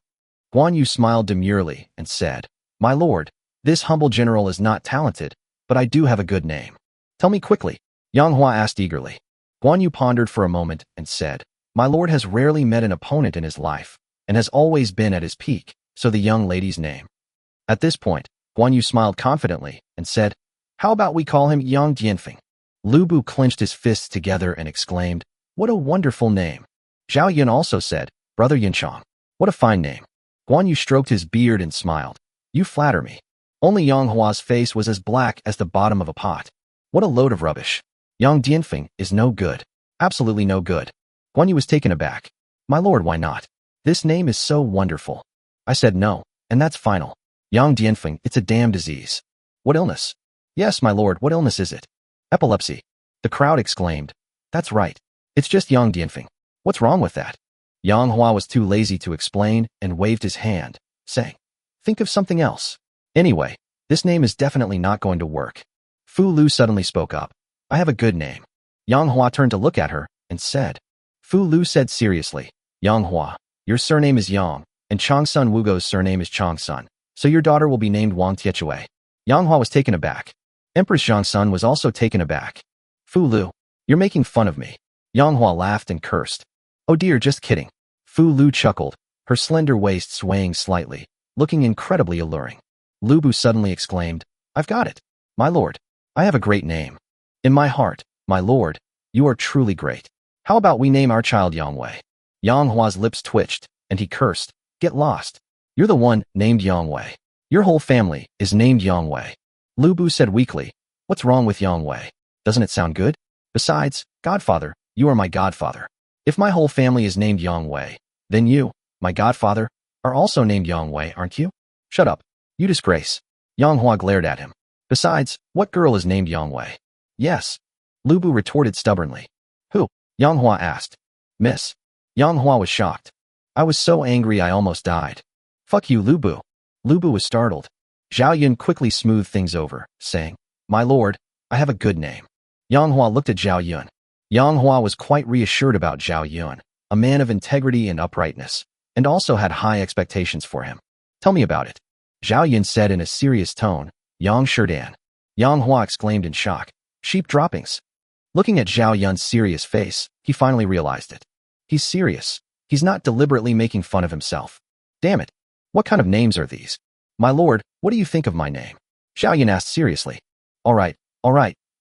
Guan Yu smiled demurely and said, My lord, this humble general is not talented, but I do have a good name. Tell me quickly, Yang Hua asked eagerly. Guan Yu pondered for a moment and said, My lord has rarely met an opponent in his life, and has always been at his peak, so the young lady's name. At this point, Guan Yu smiled confidently and said, How about we call him Yang Dianfeng? Lu Bu clenched his fists together and exclaimed, What a wonderful name. Zhao Yun also said, Brother Yinchang, what a fine name. Guan Yu stroked his beard and smiled. You flatter me. Only Yang Hua's face was as black as the bottom of a pot. What a load of rubbish. Yang Dianfeng is no good. Absolutely no good. Guan Yu was taken aback. My lord, why not? This name is so wonderful. I said no, and that's final. Yang Dianfeng, it's a damn disease. What illness? Yes, my lord, what illness is it? Epilepsy. The crowd exclaimed. That's right. It's just Yang Dianfeng. What's wrong with that? Yang Hua was too lazy to explain and waved his hand, saying, Think of something else. Anyway, this name is definitely not going to work. Fu Lu suddenly spoke up. I have a good name. Yang Hua turned to look at her and said. Fu Lu said seriously, Yang Hua, your surname is Yang, and Changsun Wugo's surname is Changsun, so your daughter will be named Wang Tiechui. Yang Hua was taken aback. Empress Zhangsun was also taken aback. Fu Lu, you're making fun of me. Yang Hua laughed and cursed. Oh dear, just kidding. Fu Lu chuckled, her slender waist swaying slightly, looking incredibly alluring. Lu Bu suddenly exclaimed, I've got it. My lord, I have a great name. In my heart, my lord, you are truly great. How about we name our child Yang Wei? Yang Hua's lips twitched, and he cursed, Get lost. You're the one named Yang Wei. Your whole family is named Yang Wei. Lu Bu said weakly, What's wrong with Yang Wei? Doesn't it sound good? Besides, godfather, you are my godfather. If my whole family is named Yang Wei, then you, my godfather, are also named Yang Wei, aren't you? Shut up. You disgrace. Yang Hua glared at him. Besides, what girl is named Yang Wei? Yes. Lu Bu retorted stubbornly. Who? Yang Hua asked. Miss. Yang Hua was shocked. I was so angry I almost died. Fuck you, Lu Bu. Lu Bu was startled. Zhao Yun quickly smoothed things over, saying, My lord, I have a good name. Yang Hua looked at Zhao Yun. Yang Hua was quite reassured about Zhao Yun, a man of integrity and uprightness, and also had high expectations for him. Tell me about it. Zhao Yun said in a serious tone, Yang Sherdan. Yang Hua exclaimed in shock. Sheep droppings. Looking at Zhao Yun's serious face, he finally realized it. He's serious. He's not deliberately making fun of himself. Damn it. What kind of names are these? My lord, what do you think of my name? Zhao Yun asked seriously. All right,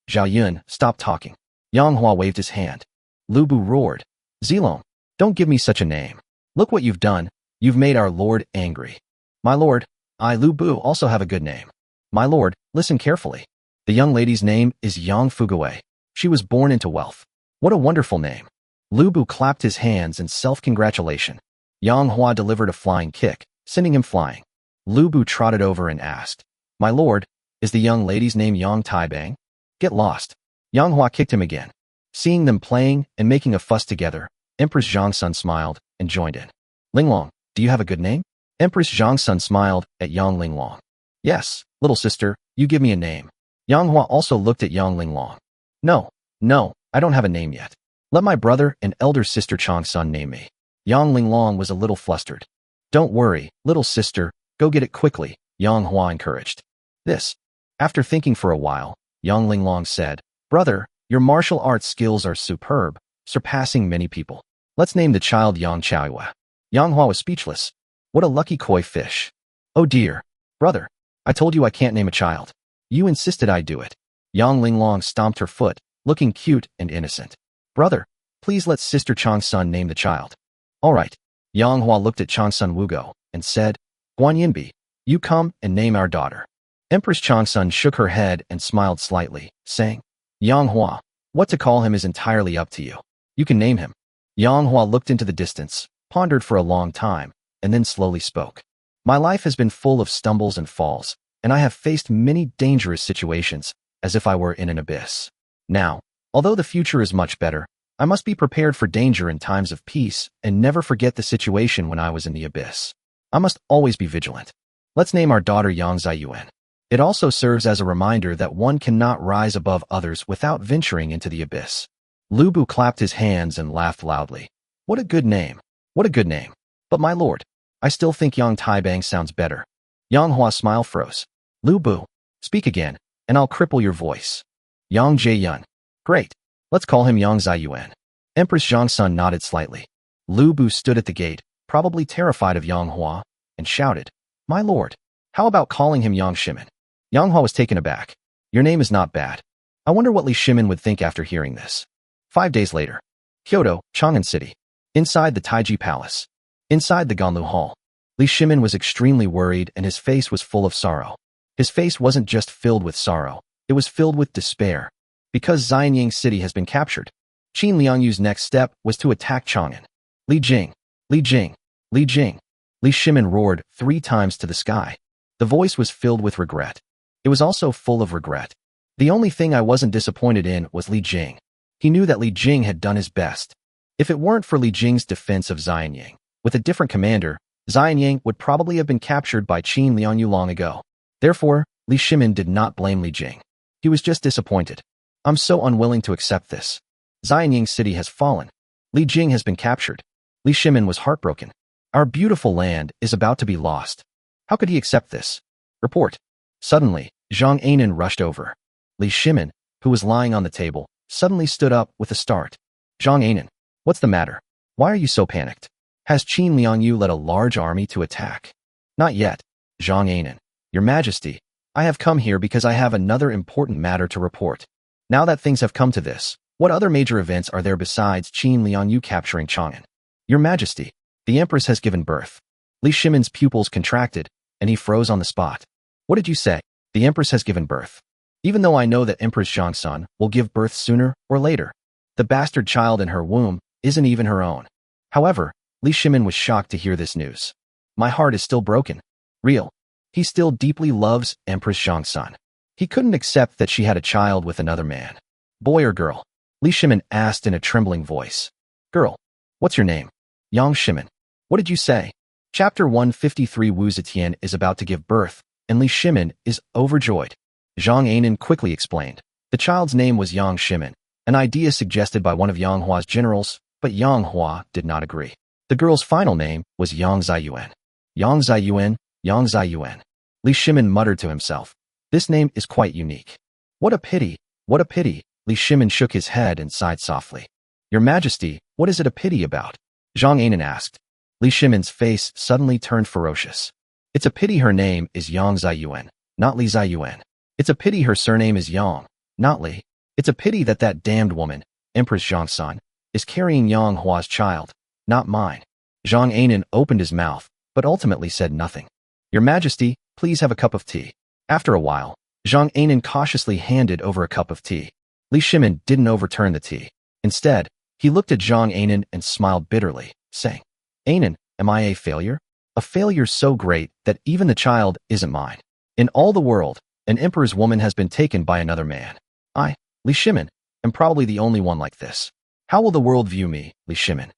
Zhao Yun, stop talking. Yang Hua waved his hand. Lu Bu roared. Zilong, don't give me such a name. Look what you've done. You've made our lord angry. My lord, I, Lu Bu, also have a good name. My lord, listen carefully. The young lady's name is Yang Fugawei. She was born into wealth. What a wonderful name. Lu Bu clapped his hands in self-congratulation. Yang Hua delivered a flying kick, sending him flying. Lu Bu trotted over and asked, My lord, is the young lady's name Yang Taibang? Get lost. Yang Hua kicked him again. Seeing them playing and making a fuss together, Empress Zhangsun smiled and joined in. Linglong, do you have a good name? Empress Zhangsun smiled at Yang Linglong. Yes, little sister, you give me a name. Yang Hua also looked at Yang Linglong. No, I don't have a name yet. Let my brother and elder sister Changsun name me. Yang Linglong was a little flustered. Don't worry, little sister, go get it quickly, Yang Hua encouraged. This. After thinking for a while, Yang Linglong said, Brother, your martial arts skills are superb, surpassing many people. Let's name the child Yang Hua. Yang Hua was speechless. What a lucky koi fish. Oh dear. Brother, I told you I can't name a child. You insisted I do it. Yang Linglong stomped her foot, looking cute and innocent. Brother, please let Sister Changsun name the child. All right. Yang Hua looked at Changsun Wugo and said, Guan Yinbi, you come and name our daughter. Empress Changsun shook her head and smiled slightly, saying, Yang Hua, what to call him is entirely up to you. You can name him. Yang Hua looked into the distance, pondered for a long time, and then slowly spoke. My life has been full of stumbles and falls, and I have faced many dangerous situations, as if I were in an abyss. Now, although the future is much better, I must be prepared for danger in times of peace and never forget the situation when I was in the abyss. I must always be vigilant. Let's name our daughter Yang Ziyuan. It also serves as a reminder that one cannot rise above others without venturing into the abyss. Lu Bu clapped his hands and laughed loudly. What a good name. What a good name. But my lord, I still think Yang Taibang sounds better. Yang Hua's smile froze. Lu Bu, speak again, and I'll cripple your voice. Yang Jiyun. Great. Let's call him Yang Ziyuan. Empress Zhangsun nodded slightly. Lu Bu stood at the gate, probably terrified of Yang Hua, and shouted, My lord, how about calling him Yang Shimin? Yang Hua was taken aback. Your name is not bad. I wonder what Li Shimin would think after hearing this. 5 days later. Kyoto, Chang'an City. Inside the Taiji Palace. Inside the Ganlu Hall. Li Shimin was extremely worried and his face was full of sorrow. His face wasn't just filled with sorrow, it was filled with despair. Because Xianyang City has been captured, Qin Liangyu's next step was to attack Chang'an. Li Jing, Li Jing, Li Jing. Li Shimin roared 3 times to the sky. The voice was filled with regret. It was also full of regret. The only thing I wasn't disappointed in was Li Jing. He knew that Li Jing had done his best. If it weren't for Li Jing's defense of Xianyang, with a different commander, Xianyang would probably have been captured by Qin Liangyu long ago. Therefore, Li Shimin did not blame Li Jing. He was just disappointed. I'm so unwilling to accept this. Xianyang City has fallen. Li Jing has been captured. Li Shimin was heartbroken. Our beautiful land is about to be lost. How could he accept this? Report. Suddenly, Zhang Anan rushed over. Li Shimin, who was lying on the table, suddenly stood up with a start. Zhang Anan, what's the matter? Why are you so panicked? Has Qin Liangyu led a large army to attack? Not yet. Zhang Anan, Your Majesty, I have come here because I have another important matter to report. Now that things have come to this, what other major events are there besides Qin Liangyu capturing Chang'an? Your Majesty, the Empress has given birth. Li Shimin's pupils contracted, and he froze on the spot. What did you say? The Empress has given birth. Even though I know that Empress Zhangsun will give birth sooner or later, the bastard child in her womb isn't even her own. However, Li Shimin was shocked to hear this news. My heart is still broken. Real. He still deeply loves Empress Zhangsun. He couldn't accept that she had a child with another man. Boy or girl? Li Shimin asked in a trembling voice. Girl. What's your name? Yang Shimin. What did you say? Chapter 153 Wu Zetian is about to give birth, and Li Shimin is overjoyed. Zhang Anan quickly explained. The child's name was Yang Shimin, an idea suggested by one of Yang Hua's generals, but Yang Hua did not agree. The girl's final name was Yang Ziyuan. Yang Ziyuan, Yang Ziyuan. Li Shimin muttered to himself. This name is quite unique. What a pity, what a pity. Li Shimin shook his head and sighed softly. Your Majesty, what is it a pity about? Zhang Anan asked. Li Shimin's face suddenly turned ferocious. It's a pity her name is Yang Ziyuan, not Li Ziyuan. It's a pity her surname is Yang, not Li. It's a pity that that damned woman, Empress Zhangsun, is carrying Yang Hua's child, not mine. Zhang Anan opened his mouth, but ultimately said nothing. Your Majesty, please have a cup of tea. After a while, Zhang Anan cautiously handed over a cup of tea. Li Shimin didn't overturn the tea. Instead, he looked at Zhang Anan and smiled bitterly, saying, Anan, am I a failure? A failure so great that even the child isn't mine. In all the world, an emperor's woman has been taken by another man. I, Li Shimin, am probably the only one like this. How will the world view me, Li Shimin?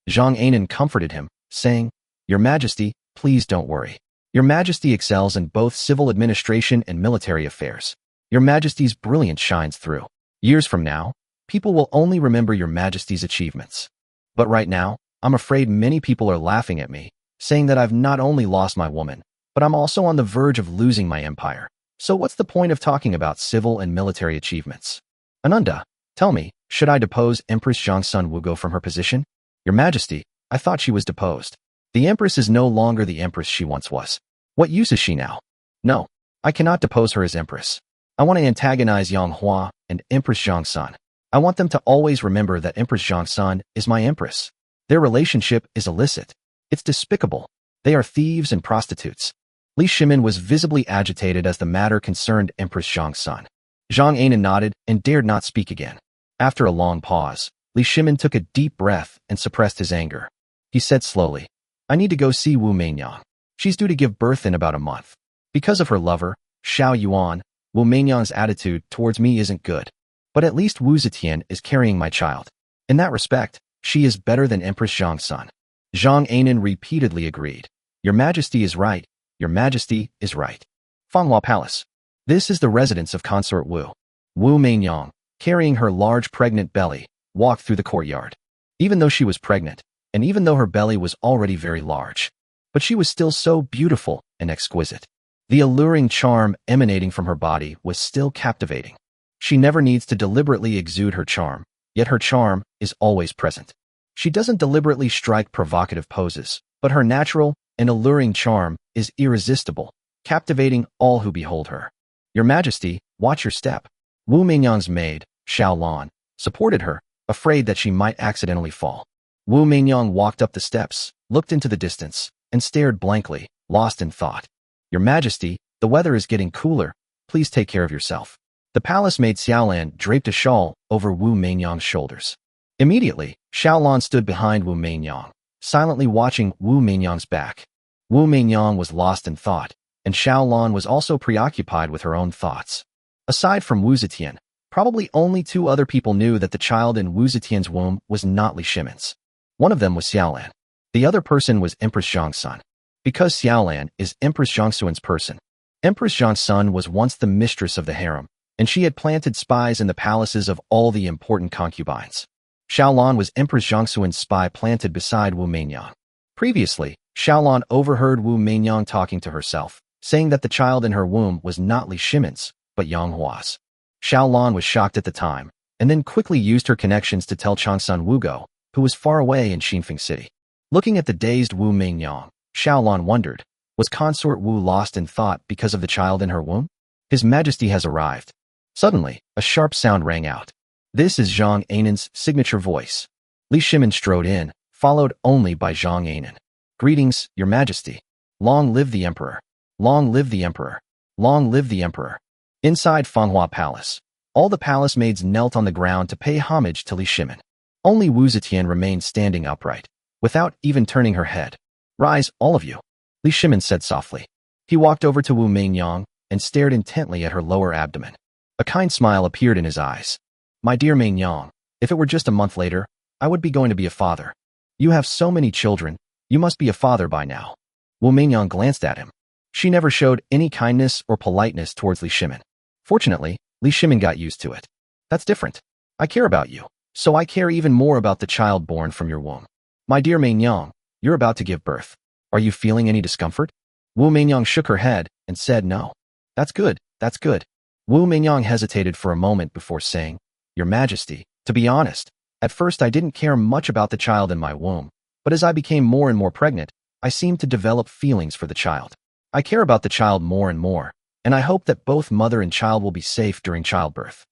Zhang Anan comforted him, saying, Your Majesty, please don't worry. Your Majesty excels in both civil administration and military affairs. Your Majesty's brilliance shines through. Years from now, people will only remember Your Majesty's achievements. But right now, I'm afraid many people are laughing at me, saying that I've not only lost my woman, but I'm also on the verge of losing my empire. So what's the point of talking about civil and military achievements? Ananda, tell me, should I depose Empress Zhongsun Wugo from her position? Your Majesty, I thought she was deposed. The Empress is no longer the Empress she once was. What use is she now? No, I cannot depose her as Empress. I want to antagonize Yang Hua and Empress Zhongsun. I want them to always remember that Empress Zhongsun is my Empress. Their relationship is illicit. It's despicable. They are thieves and prostitutes. Li Shimin was visibly agitated as the matter concerned Empress Zhongsun. Zhang Anan nodded and dared not speak again. After a long pause, Li Shimin took a deep breath and suppressed his anger. He said slowly, I need to go see Wu Meinyang. She's due to give birth in about a month. Because of her lover, Xiao Yuan, Wu Meinyang's attitude towards me isn't good. But at least Wu Zetian is carrying my child. In that respect, she is better than Empress Zhongsun. Zhang Anan repeatedly agreed. Your Majesty is right. Your Majesty is right. Fanghua Palace. This is the residence of Consort Wu. Wu Meinyang, carrying her large pregnant belly, walked through the courtyard. Even though she was pregnant, and even though her belly was already very large, but she was still so beautiful and exquisite. The alluring charm emanating from her body was still captivating. She never needs to deliberately exude her charm, yet her charm is always present. She doesn't deliberately strike provocative poses, but her natural and alluring charm is irresistible, captivating all who behold her. Your Majesty, watch your step. Wu Meinyang's maid, Xiao Lan, supported her, afraid that she might accidentally fall. Wu Meinyang walked up the steps, looked into the distance, and stared blankly, lost in thought. Your Majesty, the weather is getting cooler. Please take care of yourself. The palace maid Xiaolan draped a shawl over Wu Meinyang's shoulders. Immediately, Xiaolan stood behind Wu Meinyang, silently watching Wu Meinyang's back. Wu Meinyang was lost in thought, and Xiaolan was also preoccupied with her own thoughts. Aside from Wu Zetian, probably only two other people knew that the child in Wu Zetian's womb was not Li Shimin's. One of them was Xiaolan. The other person was Empress Zhongsun. Because Xiaolan is Empress Zhongsun's person. Empress Zhongsun was once the mistress of the harem, and she had planted spies in the palaces of all the important concubines. Xiaolan was Empress Zhongsun's spy planted beside Wu Meinyang. Previously, Xiaolan overheard Wu Meinyang talking to herself, saying that the child in her womb was not Li Shimin's, but Yang Hua's. Xiaolan was shocked at the time, and then quickly used her connections to tell Changshan Wugo, who was far away in Xinfeng City. Looking at the dazed Wu Meinyang, Xiaolan wondered, was Consort Wu lost in thought because of the child in her womb? His Majesty has arrived. Suddenly, a sharp sound rang out. This is Zhang Anan's signature voice. Li Shimin strode in, followed only by Zhang Anan. Greetings, Your Majesty. Long live the Emperor. Long live the Emperor. Long live the Emperor. Inside Fanghua Palace, all the palace maids knelt on the ground to pay homage to Li Shimin. Only Wu Zetian remained standing upright, without even turning her head. Rise, all of you, Li Shimin said softly. He walked over to Wu Meinyang and stared intently at her lower abdomen. A kind smile appeared in his eyes. My dear Meinyang, if it were just a month later, I would be going to be a father. You have so many children, you must be a father by now. Wu Meinyang glanced at him. She never showed any kindness or politeness towards Li Shimin. Fortunately, Li Shimin got used to it. That's different. I care about you, so I care even more about the child born from your womb. My dear Meinyang, you're about to give birth. Are you feeling any discomfort? Wu Meinyang shook her head and said no. That's good, that's good. Wu Meinyang hesitated for a moment before saying, Your Majesty, to be honest, at first I didn't care much about the child in my womb, but as I became more and more pregnant, I seemed to develop feelings for the child. I care about the child more and more, and I hope that both mother and child will be safe during childbirth.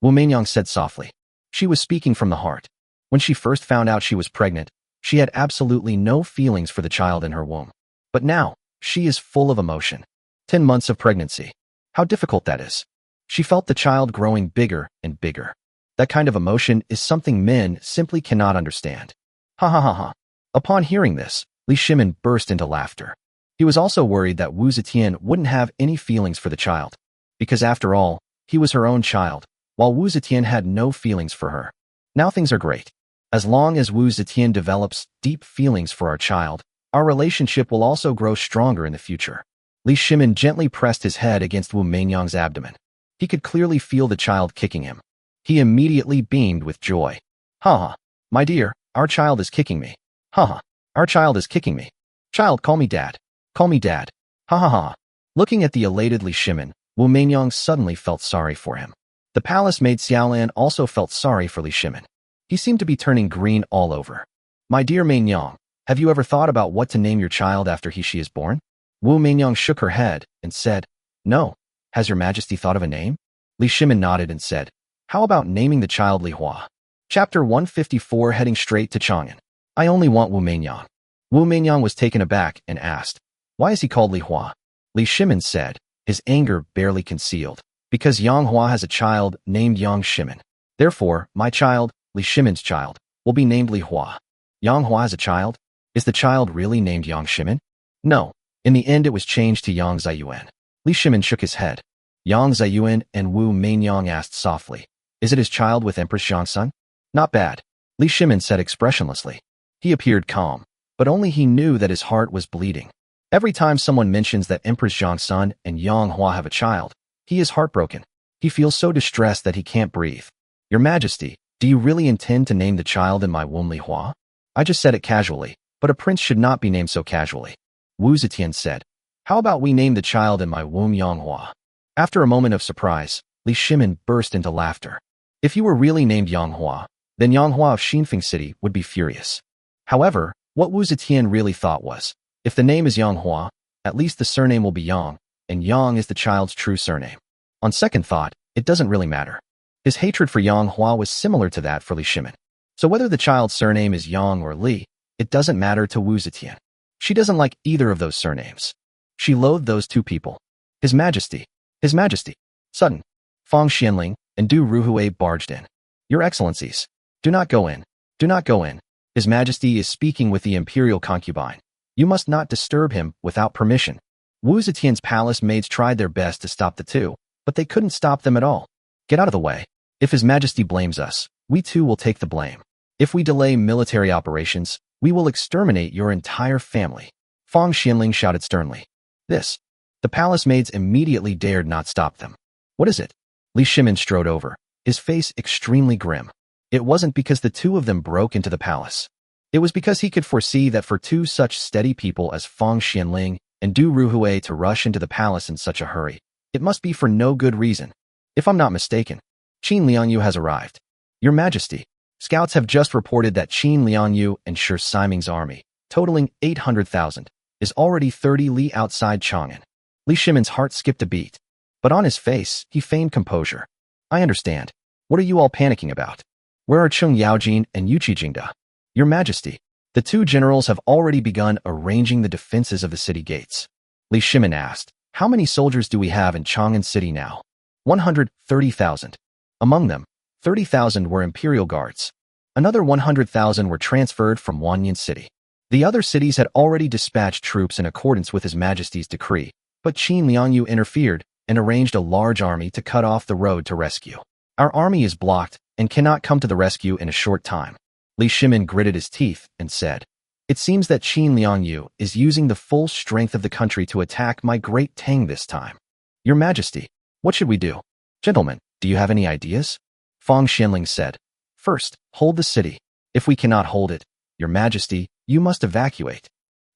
Wu Meinyang said softly. She was speaking from the heart. When she first found out she was pregnant, she had absolutely no feelings for the child in her womb. But now, she is full of emotion. 10 months of pregnancy. How difficult that is. She felt the child growing bigger and bigger. That kind of emotion is something men simply cannot understand. Ha ha ha ha. Upon hearing this, Li Shimin burst into laughter. He was also worried that Wu Zetian wouldn't have any feelings for the child, because after all, he was her own child, while Wu Zetian had no feelings for her. Now things are great. As long as Wu Zetian develops deep feelings for our child, our relationship will also grow stronger in the future. Li Shimin gently pressed his head against Wu Meinyang's abdomen. He could clearly feel the child kicking him. He immediately beamed with joy. Ha ha, my dear, our child is kicking me. Ha ha, our child is kicking me. Child, call me dad. Call me dad. Ha ha ha. Looking at the elated Li Shimin, Wu Meinyang suddenly felt sorry for him. The palace maid Xiaolan also felt sorry for Li Shimin. He seemed to be turning green all over. My dear Mainyang, have you ever thought about what to name your child after she is born? Wu Mainyang shook her head and said, No. Has your majesty thought of a name? Li Shimin nodded and said, How about naming the child Li Hua? Chapter 154 heading straight to Chang'an. I only want Wu Mainyang. Wu Mainyang was taken aback and asked, Why is he called Li Hua? Li Shimin said, his anger barely concealed, because Yang Hua has a child named Yang Shimin. Therefore, my child, Li Shimin's child, will be named Li Hua. Yang Hua has a child? Is the child really named Yang Shimin? No. In the end it was changed to Yang Ziyuan. Li Shimin shook his head. Yang Ziyuan and Wu Mainyang asked softly, Is it his child with Empress Zhangsun? Not bad. Li Shimin said expressionlessly. He appeared calm, but only he knew that his heart was bleeding. Every time someone mentions that Empress Zhangsun and Yang Hua have a child, he is heartbroken. He feels so distressed that he can't breathe. Your Majesty, do you really intend to name the child in my womb Li Hua? I just said it casually, but a prince should not be named so casually. Wu Zetian said, How about we name the child in my womb Yang Hua? After a moment of surprise, Li Shimin burst into laughter. If you were really named Yang Hua, then Yang Hua of Xinfeng City would be furious. However, what Wu Zetian really thought was, if the name is Yang Hua, at least the surname will be Yang, and Yang is the child's true surname. On second thought, it doesn't really matter. His hatred for Yang Hua was similar to that for Li Shimin. So whether the child's surname is Yang or Li, it doesn't matter to Wu Zetian. She doesn't like either of those surnames. She loathed those two people. His Majesty. His Majesty. Sudden. Fang Xianling and Du Ruhui barged in. Your Excellencies. Do not go in. Do not go in. His Majesty is speaking with the imperial concubine. You must not disturb him without permission. Wu Zetian's palace maids tried their best to stop the two, but they couldn't stop them at all. Get out of the way. If His Majesty blames us, we too will take the blame. If we delay military operations, we will exterminate your entire family. Fang Xianling shouted sternly. This. The palace maids immediately dared not stop them. What is it? Li Shimin strode over, his face extremely grim. It wasn't because the two of them broke into the palace. It was because he could foresee that for two such steady people as Fang Xianling and Du Ruhui to rush into the palace in such a hurry, it must be for no good reason. If I'm not mistaken, Qin Liangyu has arrived. Your Majesty, scouts have just reported that Qin Liangyu and Shi Siming's army, totaling 800,000, is already 30 li outside Chang'an. Li Shimin's heart skipped a beat, but on his face, he feigned composure. I understand. What are you all panicking about? Where are Cheng Yaojin and Yu Qijingda? Your Majesty, the two generals have already begun arranging the defenses of the city gates. Li Shimin asked, How many soldiers do we have in Chang'an City now? 130,000. Among them, 30,000 were imperial guards. Another 100,000 were transferred from Wanyan City. The other cities had already dispatched troops in accordance with His Majesty's decree, but Qin Liangyu interfered and arranged a large army to cut off the road to rescue. Our army is blocked and cannot come to the rescue in a short time. Li Shimin gritted his teeth and said, It seems that Qin Liangyu is using the full strength of the country to attack my great Tang this time. Your Majesty, what should we do? Gentlemen, do you have any ideas? Fang Xianling said, First, hold the city. If we cannot hold it, Your Majesty, you must evacuate.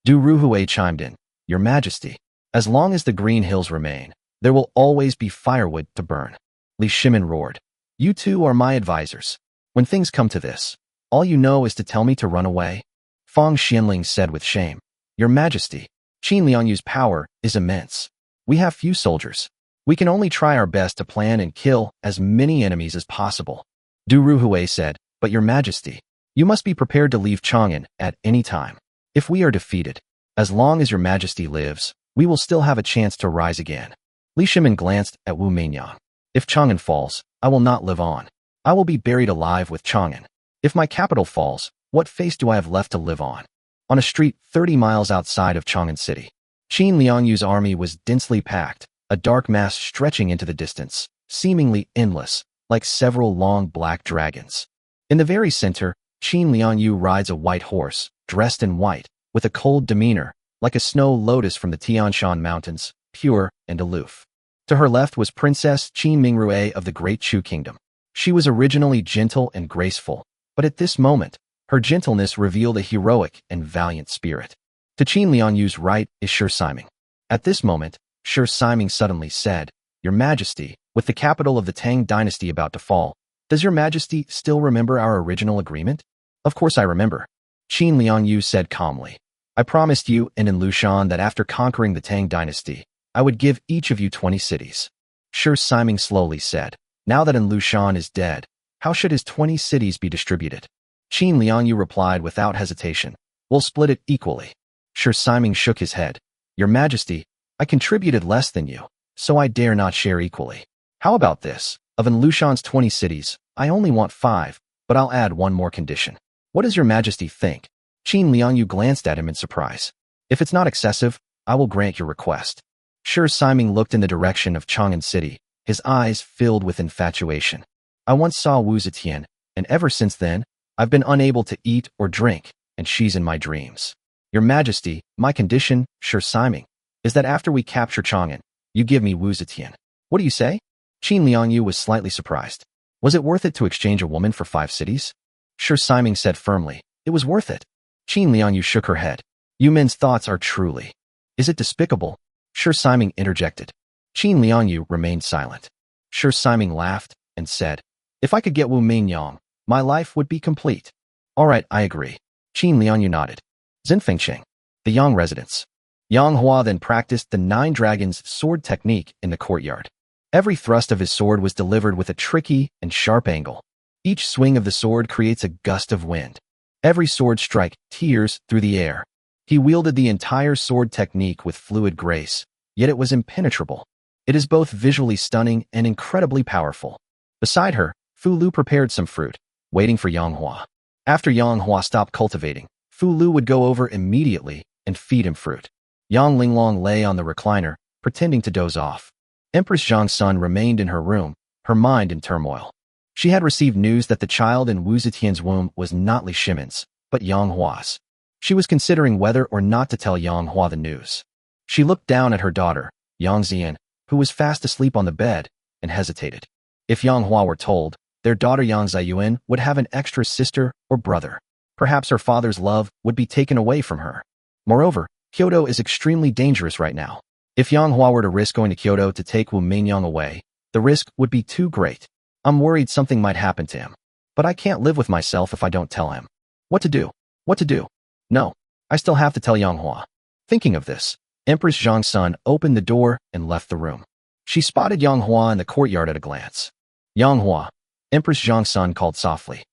Du Ruhui chimed in, Your Majesty, as long as the green hills remain, there will always be firewood to burn. Li Shimin roared, You two are my advisors. When things come to this, all you know is to tell me to run away? Fang Xianling said with shame, Your Majesty, Qin Liangyu's power is immense. We have few soldiers. We can only try our best to plan and kill as many enemies as possible. Du Ruhui said, But Your Majesty, you must be prepared to leave Chang'an at any time. If we are defeated, as long as Your Majesty lives, we will still have a chance to rise again. Li Shimin glanced at Wu Mainyang. If Chang'an falls, I will not live on. I will be buried alive with Chang'an. If my capital falls, what face do I have left to live on? On a street 30 miles outside of Chang'an City, Qin Liangyu's army was densely packed, a dark mass stretching into the distance, seemingly endless, like several long black dragons. In the very center, Qin Liangyu rides a white horse, dressed in white, with a cold demeanor, like a snow lotus from the Tian Shan Mountains, pure and aloof. To her left was Princess Qin Mingrue of the Great Chu Kingdom. She was originally gentle and graceful, but at this moment, her gentleness revealed a heroic and valiant spirit. To Qin Liangyu's right is Shi Siming. At this moment, Shi Siming suddenly said, Your Majesty, With the capital of the Tang dynasty about to fall, does your majesty still remember our original agreement? Of course I remember. Qin Liangyu said calmly. I promised you and in Lushan that after conquering the Tang dynasty, I would give each of you 20 cities. Shi Siming slowly said, now that in Lushan is dead, how should his 20 cities be distributed? Qin Liangyu replied without hesitation, we'll split it equally. Shi Siming shook his head. Your majesty, I contributed less than you, so I dare not share equally. How about this? Of in Lushan's 20 cities, I only want 5, but I'll add one more condition. What does your majesty think? Qin Liangyu glanced at him in surprise. If it's not excessive, I will grant your request. Shi Siming looked in the direction of Chang'an City, his eyes filled with infatuation. I once saw Wu Zetian, and ever since then, I've been unable to eat or drink, and she's in my dreams. Your majesty, my condition, Shi Siming, is that after we capture Chang'an, you give me Wu Zetian. What do you say? Qin Liangyu was slightly surprised. Was it worth it to exchange a woman for 5 cities? Shi Siming said firmly, it was worth it. Qin Liangyu shook her head. You men's thoughts are truly. Is it despicable? Shi Siming interjected. Qin Liangyu remained silent. Shi Siming laughed and said, if I could get Wu Mingyang, my life would be complete. All right, I agree. Qin Liangyu nodded. Zinfengcheng, the Yang residence. Yang Hua then practiced the 9 dragons sword technique in the courtyard. Every thrust of his sword was delivered with a tricky and sharp angle. Each swing of the sword creates a gust of wind. Every sword strike tears through the air. He wielded the entire sword technique with fluid grace, yet it was impenetrable. It is both visually stunning and incredibly powerful. Beside her, Fu Lu prepared some fruit, waiting for Yang Hua. After Yang Hua stopped cultivating, Fu Lu would go over immediately and feed him fruit. Yang Linglong lay on the recliner, pretending to doze off. Empress Zhang's son remained in her room, her mind in turmoil. She had received news that the child in Wu Zetian's womb was not Li Shimin's, but Yang Hua's. She was considering whether or not to tell Yang Hua the news. She looked down at her daughter, Yang Xian, who was fast asleep on the bed, and hesitated. If Yang Hua were told, their daughter Yang Ziyuan would have an extra sister or brother. Perhaps her father's love would be taken away from her. Moreover, Kyoto is extremely dangerous right now. If Yang Hua were to risk going to Kyoto to take Wu Mingyang away, the risk would be too great. I'm worried something might happen to him. But I can't live with myself if I don't tell him. What to do? What to do? No, I still have to tell Yang Hua. Thinking of this, Empress Zhang's son opened the door and left the room. She spotted Yang Hua in the courtyard at a glance. Yang Hua, Empress Zhang's son called softly.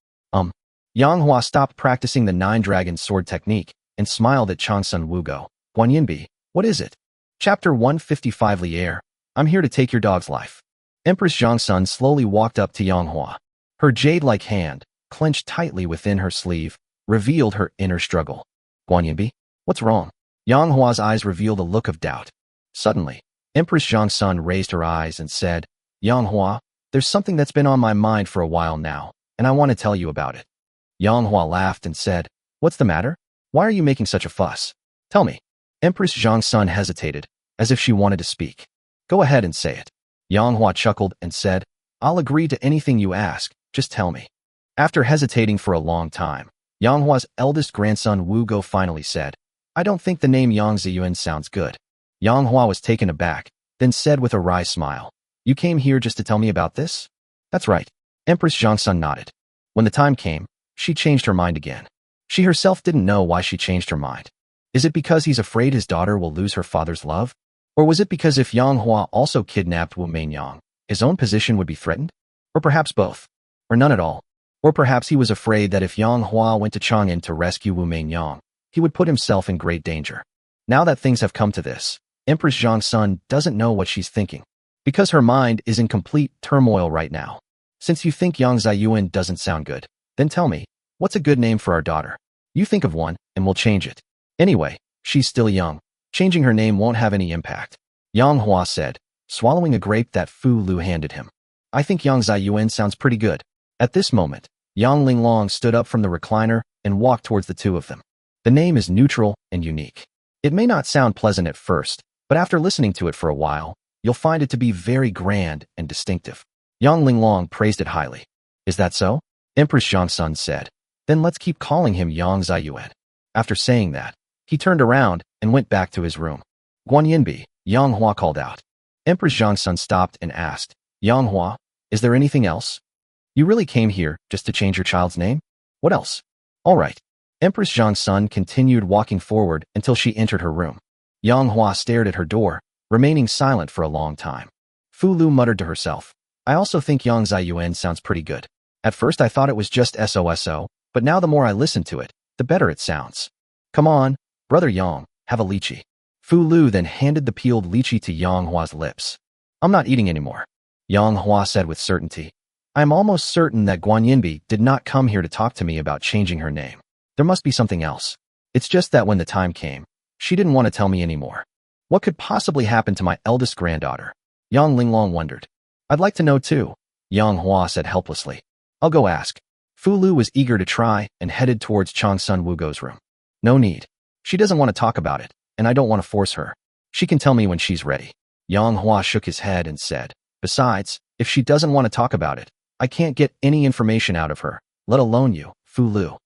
Yang Hua stopped practicing the 9 dragon sword technique and smiled at Changsun Wugo. Guanyinbi, what is it? Chapter 155 Lier, I'm here to take your dog's life. Empress Zhang's son slowly walked up to Yang Hua. Her jade-like hand, clenched tightly within her sleeve, revealed her inner struggle. Guanyinbi, what's wrong? Yang Hua's eyes revealed a look of doubt. Suddenly, Empress Zhang's son raised her eyes and said, Yang Hua, there's something that's been on my mind for a while now, and I want to tell you about it. Yang Hua laughed and said, what's the matter? Why are you making such a fuss? Tell me. Empress Zhang's son hesitated, as if she wanted to speak. Go ahead and say it. Yang Hua chuckled and said, I'll agree to anything you ask, just tell me. After hesitating for a long time, Yang Hua's eldest grandson Wu Go finally said, I don't think the name Yang Ziyuan sounds good. Yang Hua was taken aback, then said with a wry smile, you came here just to tell me about this? That's right. Empress Zhang's son nodded. When the time came, she changed her mind again. She herself didn't know why she changed her mind. Is it because he's afraid his daughter will lose her father's love? Or was it because if Yang Hua also kidnapped Wu Mingyang, his own position would be threatened? Or perhaps both? Or none at all? Or perhaps he was afraid that if Yang Hua went to Chang'an to rescue Wu Mingyang, he would put himself in great danger. Now that things have come to this, Empress Zhang's son doesn't know what she's thinking. Because her mind is in complete turmoil right now. Since you think Yang Ziyuan doesn't sound good, then tell me, what's a good name for our daughter? You think of one, and we'll change it. Anyway, she's still young. Changing her name won't have any impact. Yang Hua said, swallowing a grape that Fu Lu handed him. I think Yang Ziyuan sounds pretty good. At this moment, Yang Linglong stood up from the recliner and walked towards the two of them. The name is neutral and unique. It may not sound pleasant at first, but after listening to it for a while, you'll find it to be very grand and distinctive. Yang Linglong praised it highly. Is that so? Empress Zhang's son said. Then let's keep calling him Yang Ziyuan. After saying that, he turned around and went back to his room. Guanyinbi, Yang Hua called out. Empress Zhang's son stopped and asked, Yang Hua, is there anything else? You really came here just to change your child's name? What else? All right. Empress Zhang's son continued walking forward until she entered her room. Yang Hua stared at her door, remaining silent for a long time. Fu Lu muttered to herself, I also think Yang Ziyuan sounds pretty good. At first I thought it was just SOSO, but now the more I listen to it, the better it sounds. Come on, brother Yang, have a lychee. Fu Lu then handed the peeled lychee to Yang Hua's lips. I'm not eating anymore. Yang Hua said with certainty. I am almost certain that Guan Yinbi did not come here to talk to me about changing her name. There must be something else. It's just that when the time came, she didn't want to tell me anymore. What could possibly happen to my eldest granddaughter? Yang Linglong wondered. I'd like to know too, Yang Hua said helplessly. I'll go ask. Fu Lu was eager to try and headed towards Changsun Wugo's room. No need. She doesn't want to talk about it, and I don't want to force her. She can tell me when she's ready. Yang Hua shook his head and said, Besides, if she doesn't want to talk about it, I can't get any information out of her, let alone you, Fu Lu.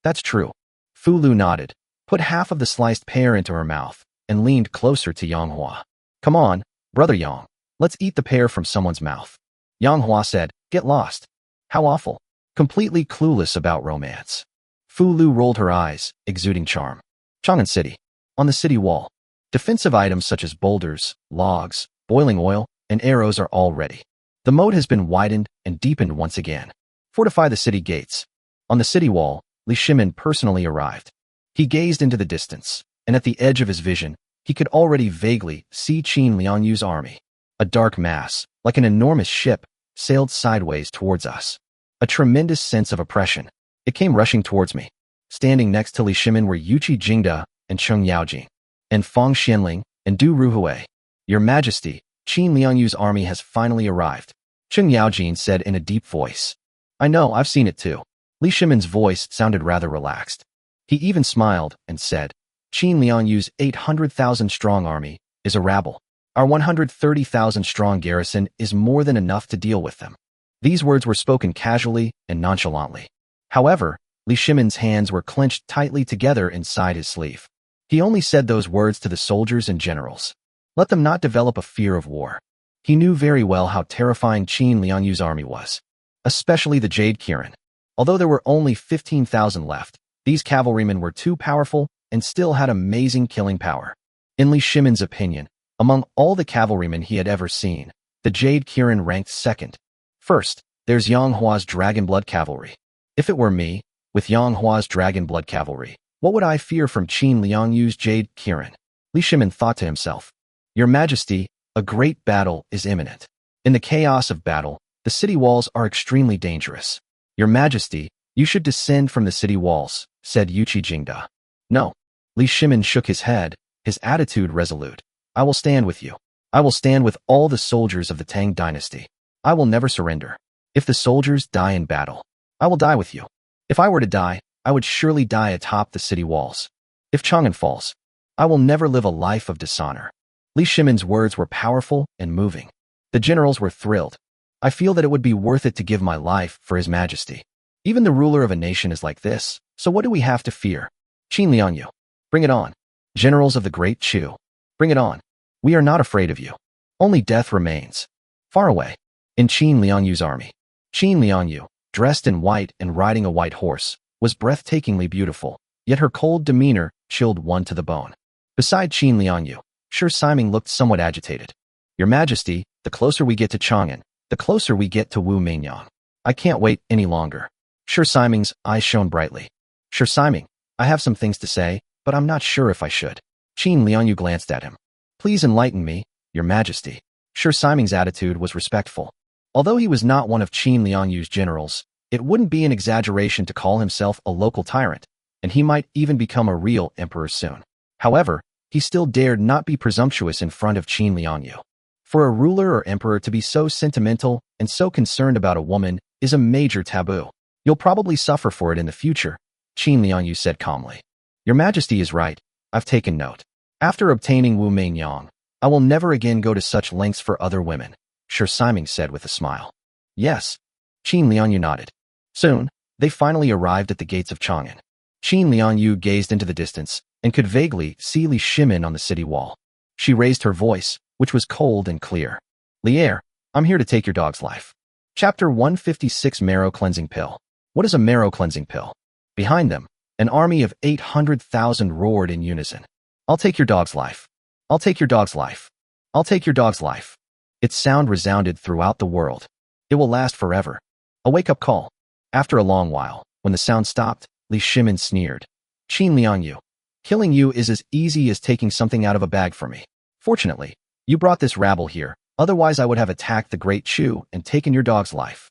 That's true. Fu Lu nodded, put half of the sliced pear into her mouth, and leaned closer to Yang Hua. Come on, brother Yang, let's eat the pear from someone's mouth. Yang Hua said, Get lost. How awful. Completely clueless about romance. Fu Lu rolled her eyes, exuding charm. Chang'an City. On the city wall, defensive items such as boulders, logs, boiling oil, and arrows are all ready. The moat has been widened and deepened once again. Fortify the city gates. On the city wall, Li Shimin personally arrived. He gazed into the distance, and at the edge of his vision, he could already vaguely see Qin Liangyu's army. A dark mass, like an enormous ship, sailed sideways towards us. A tremendous sense of oppression. It came rushing towards me. Standing next to Li Shimin were Yuqi Jingda and Cheng Yaojing, and Fang Xianling and Du Ruhui. Your Majesty, Qin Liangyu's army has finally arrived, Cheng Yaojing said in a deep voice. I know, I've seen it too. Li Shimin's voice sounded rather relaxed. He even smiled and said, Qin Liangyu's 800,000-strong army is a rabble. Our 130,000-strong garrison is more than enough to deal with them. These words were spoken casually and nonchalantly. However, Li Shimin's hands were clenched tightly together inside his sleeve. He only said those words to the soldiers and generals. Let them not develop a fear of war. He knew very well how terrifying Qin Liangyu's army was, especially the Jade Kirin. Although there were only 15,000 left, these cavalrymen were too powerful and still had amazing killing power. In Li Shimin's opinion, among all the cavalrymen he had ever seen, the Jade Kirin ranked second. First, there's Yang Hua's Dragon Blood Cavalry. If it were me, with Yang Hua's Dragon Blood Cavalry, what would I fear from Qin Liangyu's Jade Kirin? Li Shimin thought to himself. Your Majesty, a great battle is imminent. In the chaos of battle, the city walls are extremely dangerous. Your Majesty, you should descend from the city walls, said Yuqi Jingda. No. Li Shimin shook his head, his attitude resolute. I will stand with you. I will stand with all the soldiers of the Tang dynasty. I will never surrender. If the soldiers die in battle, I will die with you. If I were to die, I would surely die atop the city walls. If Chang'an falls, I will never live a life of dishonor. Li Shimin's words were powerful and moving. The generals were thrilled. I feel that it would be worth it to give my life for His Majesty. Even the ruler of a nation is like this, so what do we have to fear? Qin Liangyu, bring it on. Generals of the Great Chu, bring it on. We are not afraid of you. Only death remains. Far away, in Qin Liangyu's army. Qin Liangyu, dressed in white and riding a white horse, was breathtakingly beautiful, yet her cold demeanor chilled one to the bone. Beside Qin Liangyu, Shi Siming looked somewhat agitated. Your Majesty, the closer we get to Chang'an, the closer we get to Wu Mingyang. I can't wait any longer. Shi Siming's eyes shone brightly. Shi Siming, I have some things to say, but I'm not sure if I should. Qin Liangyu glanced at him. Please enlighten me, Your Majesty. Shi Siming's attitude was respectful. Although he was not one of Qin Liangyu's generals, it wouldn't be an exaggeration to call himself a local tyrant, and he might even become a real emperor soon. However, he still dared not be presumptuous in front of Qin Liangyu. For a ruler or emperor to be so sentimental and so concerned about a woman is a major taboo. You'll probably suffer for it in the future, Qin Liangyu said calmly. Your Majesty is right. I've taken note. After obtaining Wu Mingyang, I will never again go to such lengths for other women, Shi Siming said with a smile. Yes. Qin Liangyu nodded. Soon, they finally arrived at the gates of Chang'an. Qin Liangyu gazed into the distance and could vaguely see Li Shimin on the city wall. She raised her voice, which was cold and clear. Lier, I'm here to take your dog's life. Chapter 156 Marrow Cleansing Pill. What is a marrow cleansing pill? Behind them, an army of 800,000 roared in unison. I'll take your dog's life. I'll take your dog's life. I'll take your dog's life. Its sound resounded throughout the world. It will last forever. A wake-up call. After a long while, when the sound stopped, Li Shimin sneered. Qin Liangyu. Killing you is as easy as taking something out of a bag for me. Fortunately, you brought this rabble here, otherwise I would have attacked the Great Chu and taken your dog's life.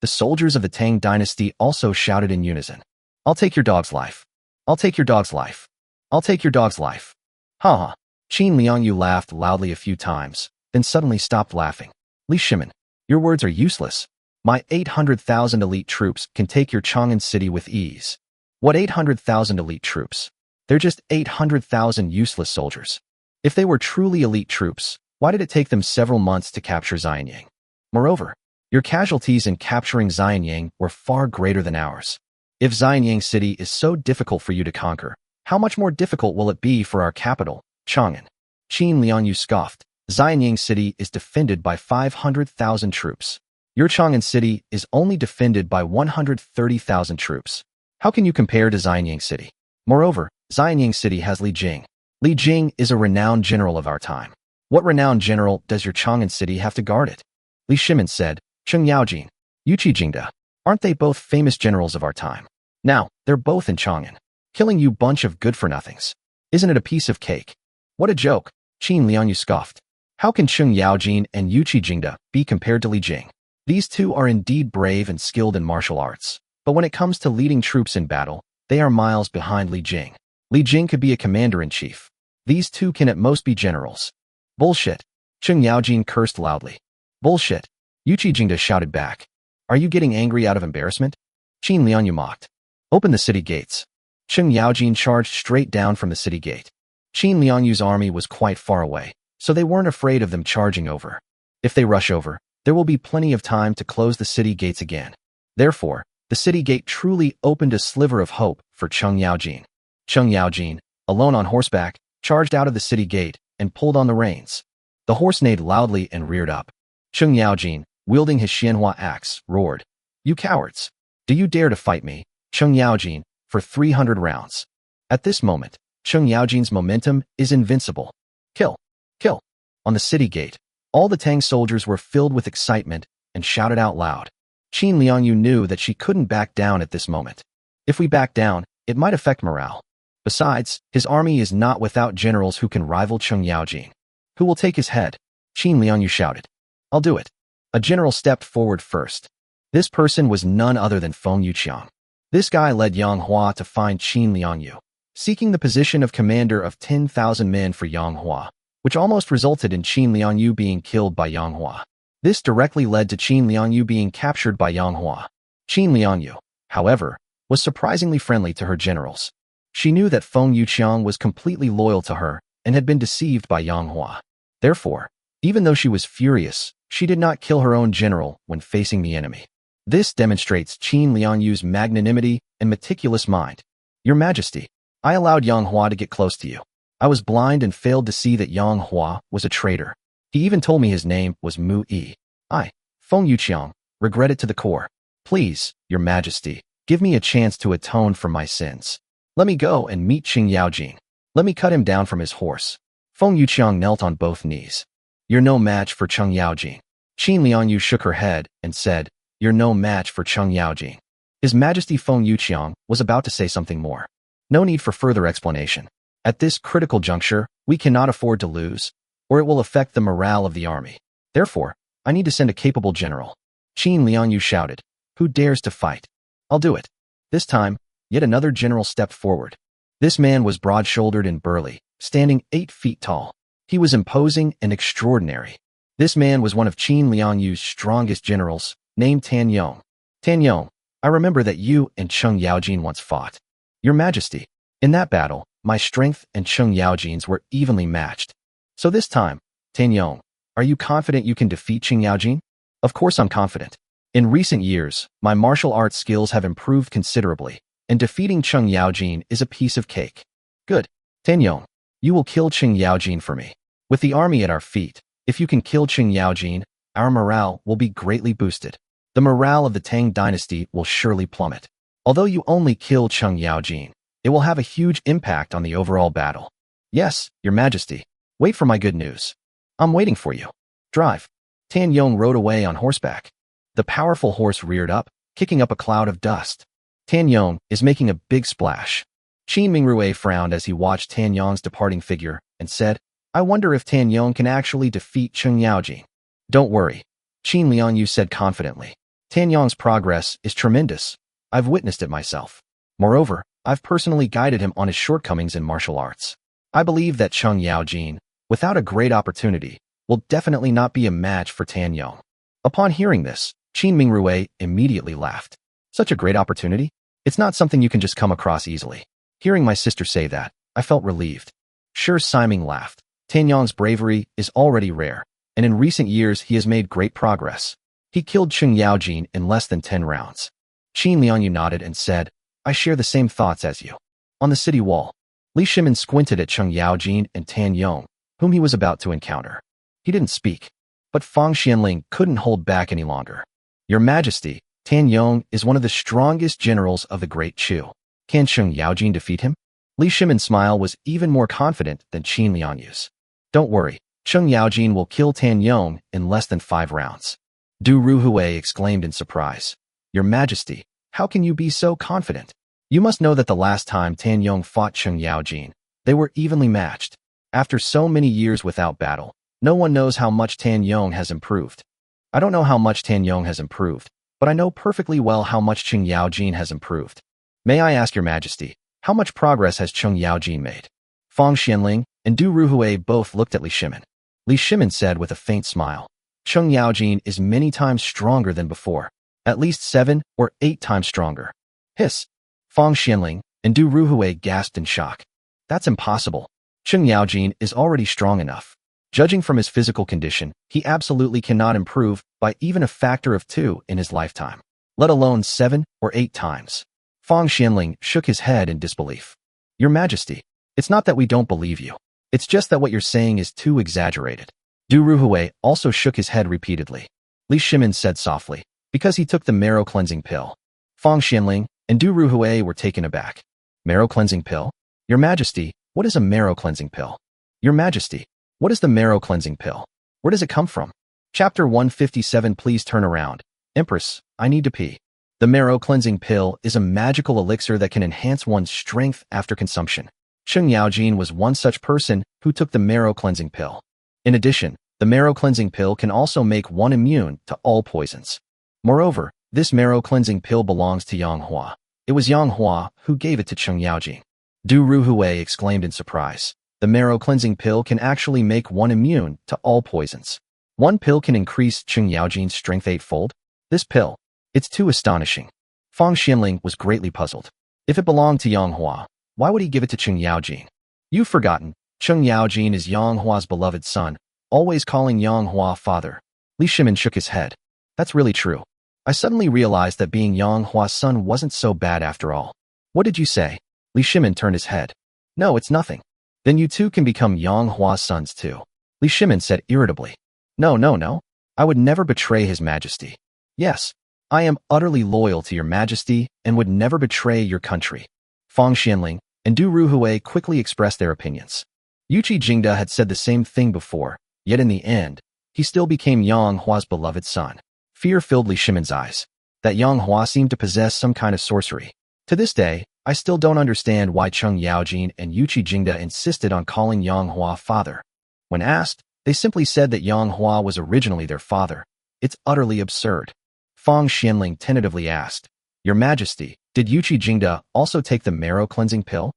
The soldiers of the Tang dynasty also shouted in unison. I'll take your dog's life. I'll take your dog's life. I'll take your dog's life. Ha ha. Qin Liangyu laughed loudly a few times, then suddenly stopped laughing. Li Shimin, your words are useless. My 800,000 elite troops can take your Chang'an city with ease. What 800,000 elite troops? They're just 800,000 useless soldiers. If they were truly elite troops, why did it take them several months to capture Xianyang? Moreover, your casualties in capturing Xianyang were far greater than ours. If Xianyang city is so difficult for you to conquer, how much more difficult will it be for our capital, Chang'an? Qin Liangyu scoffed. Xianyang city is defended by 500,000 troops. Your Chang'an city is only defended by 130,000 troops. How can you compare to Xianyang city? Moreover, Xianyang city has Li Jing. Li Jing is a renowned general of our time. What renowned general does your Chang'an city have to guard it? Li Shimin said, Cheng Yaojin, Yuqi Jingda, aren't they both famous generals of our time? Now, they're both in Chang'an. Killing you bunch of good-for-nothings. Isn't it a piece of cake? What a joke, Qin Liangyu scoffed. How can Cheng Yaojin and Yuqi Jingda be compared to Li Jing? These two are indeed brave and skilled in martial arts, but when it comes to leading troops in battle, they are miles behind Li Jing. Li Jing could be a commander-in-chief. These two can at most be generals. Bullshit. Cheng Yaojin cursed loudly. Bullshit. Yuqi Jingda shouted back. Are you getting angry out of embarrassment? Qin Liangyu mocked. Open the city gates. Cheng Yaojin charged straight down from the city gate. Qin Liangyu's army was quite far away, so they weren't afraid of them charging over. If they rush over, there will be plenty of time to close the city gates again. Therefore, the city gate truly opened a sliver of hope for Cheng Yaojin. Cheng Yaojin, alone on horseback, charged out of the city gate and pulled on the reins. The horse neighed loudly and reared up. Cheng Yaojin, wielding his Yanhua axe, roared. You cowards! Do you dare to fight me, Cheng Yaojin, for 300 rounds? At this moment, Cheng Yaojin's momentum is invincible. Kill! Kill! On the city gate, all the Tang soldiers were filled with excitement and shouted out loud. Qin Liangyu knew that she couldn't back down at this moment. If we back down, it might affect morale. Besides, his army is not without generals who can rival Cheng Yaojin. Who will take his head? Qin Liangyu shouted. I'll do it. A general stepped forward first. This person was none other than Feng Yuqiang. This guy led Yang Hua to find Qin Liangyu, seeking the position of commander of 10,000 men for Yang Hua, which almost resulted in Qin Liangyu being killed by Yang Hua. This directly led to Qin Liangyu being captured by Yang Hua. Qin Liangyu, however, was surprisingly friendly to her generals. She knew that Feng Yuqiang was completely loyal to her and had been deceived by Yang Hua. Therefore, even though she was furious, she did not kill her own general when facing the enemy. This demonstrates Qin Liangyu's magnanimity and meticulous mind. Your Majesty, I allowed Yang Hua to get close to you. I was blind and failed to see that Yang Hua was a traitor. He even told me his name was Mu Yi. I, Feng Yuqiang, regret it to the core. Please, Your Majesty, give me a chance to atone for my sins. Let me go and meet Cheng Yaojin. Let me cut him down from his horse. Feng Yuqiang knelt on both knees. You're no match for Cheng Yaojin. Qin Liangyu shook her head and said, You're no match for Cheng Yaojin. His Majesty Feng Yuqiang was about to say something more. No need for further explanation. At this critical juncture, we cannot afford to lose, or it will affect the morale of the army. Therefore, I need to send a capable general. Qin Liangyu shouted. Who dares to fight? I'll do it. This time, yet another general stepped forward. This man was broad-shouldered and burly, standing 8 feet tall. He was imposing and extraordinary. This man was one of Qin Liangyu's strongest generals, named Tan Yong. Tan Yong, I remember that you and Cheng Yaojin once fought. Your Majesty, in that battle, my strength and Cheng Yaojin's were evenly matched. So this time, Tan Yong, are you confident you can defeat Cheng Yaojin? Of course I'm confident. In recent years, my martial arts skills have improved considerably, and defeating Cheng Yaojin is a piece of cake. Good. Tan Yong, you will kill Cheng Yaojin for me. With the army at our feet, if you can kill Cheng Yaojin, our morale will be greatly boosted. The morale of the Tang dynasty will surely plummet. Although you only killed Cheng Yaojin, it will have a huge impact on the overall battle. Yes, Your Majesty. Wait for my good news. I'm waiting for you. Drive. Tan Yong rode away on horseback. The powerful horse reared up, kicking up a cloud of dust. Tan Yong is making a big splash. Qin Mingrue frowned as he watched Tan Yong's departing figure and said, I wonder if Tan Yong can actually defeat Cheng Yaojin. Don't worry, Qin Liangyu said confidently. Tan Yong's progress is tremendous. I've witnessed it myself. Moreover, I've personally guided him on his shortcomings in martial arts. I believe that Cheng Yaojin, without a great opportunity, will definitely not be a match for Tan Yong. Upon hearing this, Qin Mingrue immediately laughed. Such a great opportunity? It's not something you can just come across easily. Hearing my sister say that, I felt relieved. Sure, Siming laughed. Tan Yong's bravery is already rare, and in recent years he has made great progress. He killed Cheng Yaojin in less than 10 rounds. Qin Liangyu nodded and said, I share the same thoughts as you. On the city wall, Li Shimin squinted at Cheng Yaojin and Tan Yong, whom he was about to encounter. He didn't speak, but Fang Xianling couldn't hold back any longer. Your Majesty, Tan Yong is one of the strongest generals of the Great Chu. Can Cheng Yaojin defeat him? Li Shimin's smile was even more confident than Qin Liangyu's. Don't worry, Cheng Yaojin will kill Tan Yong in less than 5 rounds. Du Ruhui exclaimed in surprise. Your Majesty, how can you be so confident? You must know that the last time Tan Yong fought Cheng Yaojin, they were evenly matched. After so many years without battle, no one knows how much Tan Yong has improved. I don't know how much Tan Yong has improved, but I know perfectly well how much Cheng Yaojin has improved. May I ask Your Majesty, how much progress has Cheng Yaojin made? Fang Xianling and Du Ruhui both looked at Li Shimin. Li Shimin said with a faint smile, Cheng Yaojin is many times stronger than before, at least 7 or 8 times stronger. Hiss! Fang Xianling and Du Ruhui gasped in shock. That's impossible. Cheng Yaojin is already strong enough. Judging from his physical condition, he absolutely cannot improve by even a factor of 2 in his lifetime, let alone 7 or 8 times. Fang Xianling shook his head in disbelief. Your Majesty, it's not that we don't believe you. It's just that what you're saying is too exaggerated. Du Ruhui also shook his head repeatedly. Li Shimin said softly, because he took the marrow cleansing pill. Fang Xianling and Du Ruhui were taken aback. Marrow cleansing pill? Your Majesty, what is a marrow cleansing pill? Your Majesty, what is the marrow cleansing pill? Where does it come from? Chapter 157. Please turn around. Empress, I need to pee. The marrow cleansing pill is a magical elixir that can enhance one's strength after consumption. Cheng Yaojin was one such person who took the marrow cleansing pill. In addition, the marrow cleansing pill can also make one immune to all poisons. Moreover, this marrow cleansing pill belongs to Yang Hua. It was Yang Hua who gave it to Cheng Yaojin. Du Ruhui exclaimed in surprise. The marrow cleansing pill can actually make one immune to all poisons. One pill can increase Cheng Yaojin's strength 8-fold? This pill. It's too astonishing. Fang Xianling was greatly puzzled. If it belonged to Yang Hua, why would he give it to Cheng Yaojin? You've forgotten, Cheng Yaojin is Yang Hua's beloved son, always calling Yang Hua father. Li Shimin shook his head. That's really true. I suddenly realized that being Yang Hua's son wasn't so bad after all. What did you say? Li Shimin turned his head. No, it's nothing. Then you too can become Yang Hua's sons too. Li Shimin said irritably. No. I would never betray His Majesty. Yes, I am utterly loyal to Your Majesty and would never betray your country. Fang Xianling and Du Ruhui quickly expressed their opinions. Yuqi Jingda had said the same thing before, yet in the end, he still became Yang Hua's beloved son. Fear filled Li Shimin's eyes. That Yang Hua seemed to possess some kind of sorcery. To this day, I still don't understand why Cheng Yaojin and Yuqi Jingda insisted on calling Yang Hua father. When asked, they simply said that Yang Hua was originally their father. It's utterly absurd. Fang Xianling tentatively asked, Your Majesty, did Yuqi Jingda also take the marrow cleansing pill?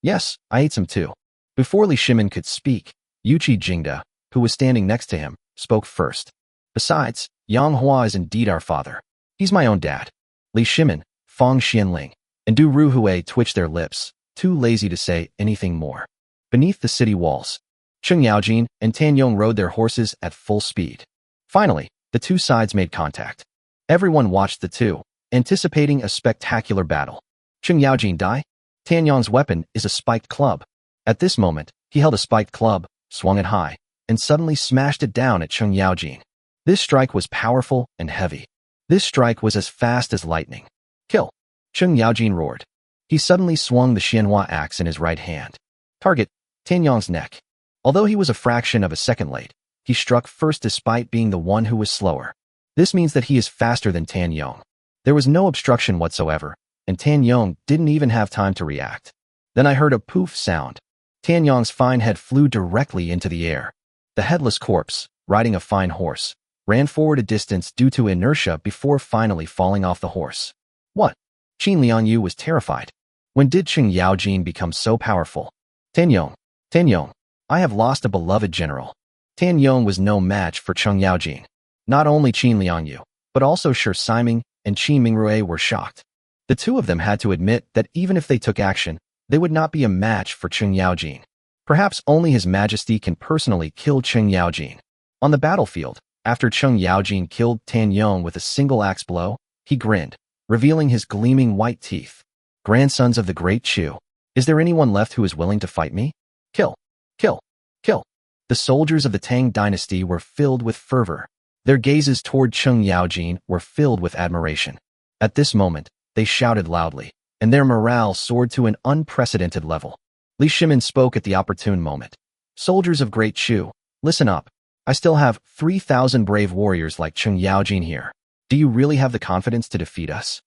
Yes, I ate some too. Before Li Shimin could speak, Yuqi Jingda, who was standing next to him, spoke first. Besides, Yang Hua is indeed our father. He's my own dad. Li Shimin, Fang Xianling, and Du Ruhui twitched their lips, too lazy to say anything more. Beneath the city walls, Cheng Yaojin and Tan Yong rode their horses at full speed. Finally, the two sides made contact. Everyone watched the two, anticipating a spectacular battle. Cheng Yaojin die? Tan Yong's weapon is a spiked club. At this moment, he held a spiked club, swung it high, and suddenly smashed it down at Cheng Yaojin. This strike was powerful and heavy. This strike was as fast as lightning. Kill! Cheng Yaojin roared. He suddenly swung the Xianhua axe in his right hand. Target, Tan Yong's neck. Although he was a fraction of a second late, he struck first despite being the one who was slower. This means that he is faster than Tan Yong. There was no obstruction whatsoever, and Tan Yong didn't even have time to react. Then I heard a poof sound. Tan Yong's fine head flew directly into the air. The headless corpse, riding a fine horse, ran forward a distance due to inertia before finally falling off the horse. What? Qin Liangyu was terrified. When did Cheng Yaojin become so powerful? Tan Yong, I have lost a beloved general. Tan Yong was no match for Cheng Yaojin. Not only Qin Liangyu, but also Shi Siming and Qi Mingrui were shocked. The two of them had to admit that even if they took action, they would not be a match for Cheng Yaojin. Perhaps only His Majesty can personally kill Cheng Yaojin. On the battlefield, after Cheng Yaojin killed Tan Yong with a single axe blow, he grinned, revealing his gleaming white teeth. Grandsons of the great Chu, is there anyone left who is willing to fight me? Kill! Kill! Kill! The soldiers of the Tang dynasty were filled with fervor. Their gazes toward Cheng Yaojin were filled with admiration. At this moment, they shouted loudly, and their morale soared to an unprecedented level. Li Shimin spoke at the opportune moment. Soldiers of Great Chu, listen up. I still have 3,000 brave warriors like Cheng Yaojin here. Do you really have the confidence to defeat us?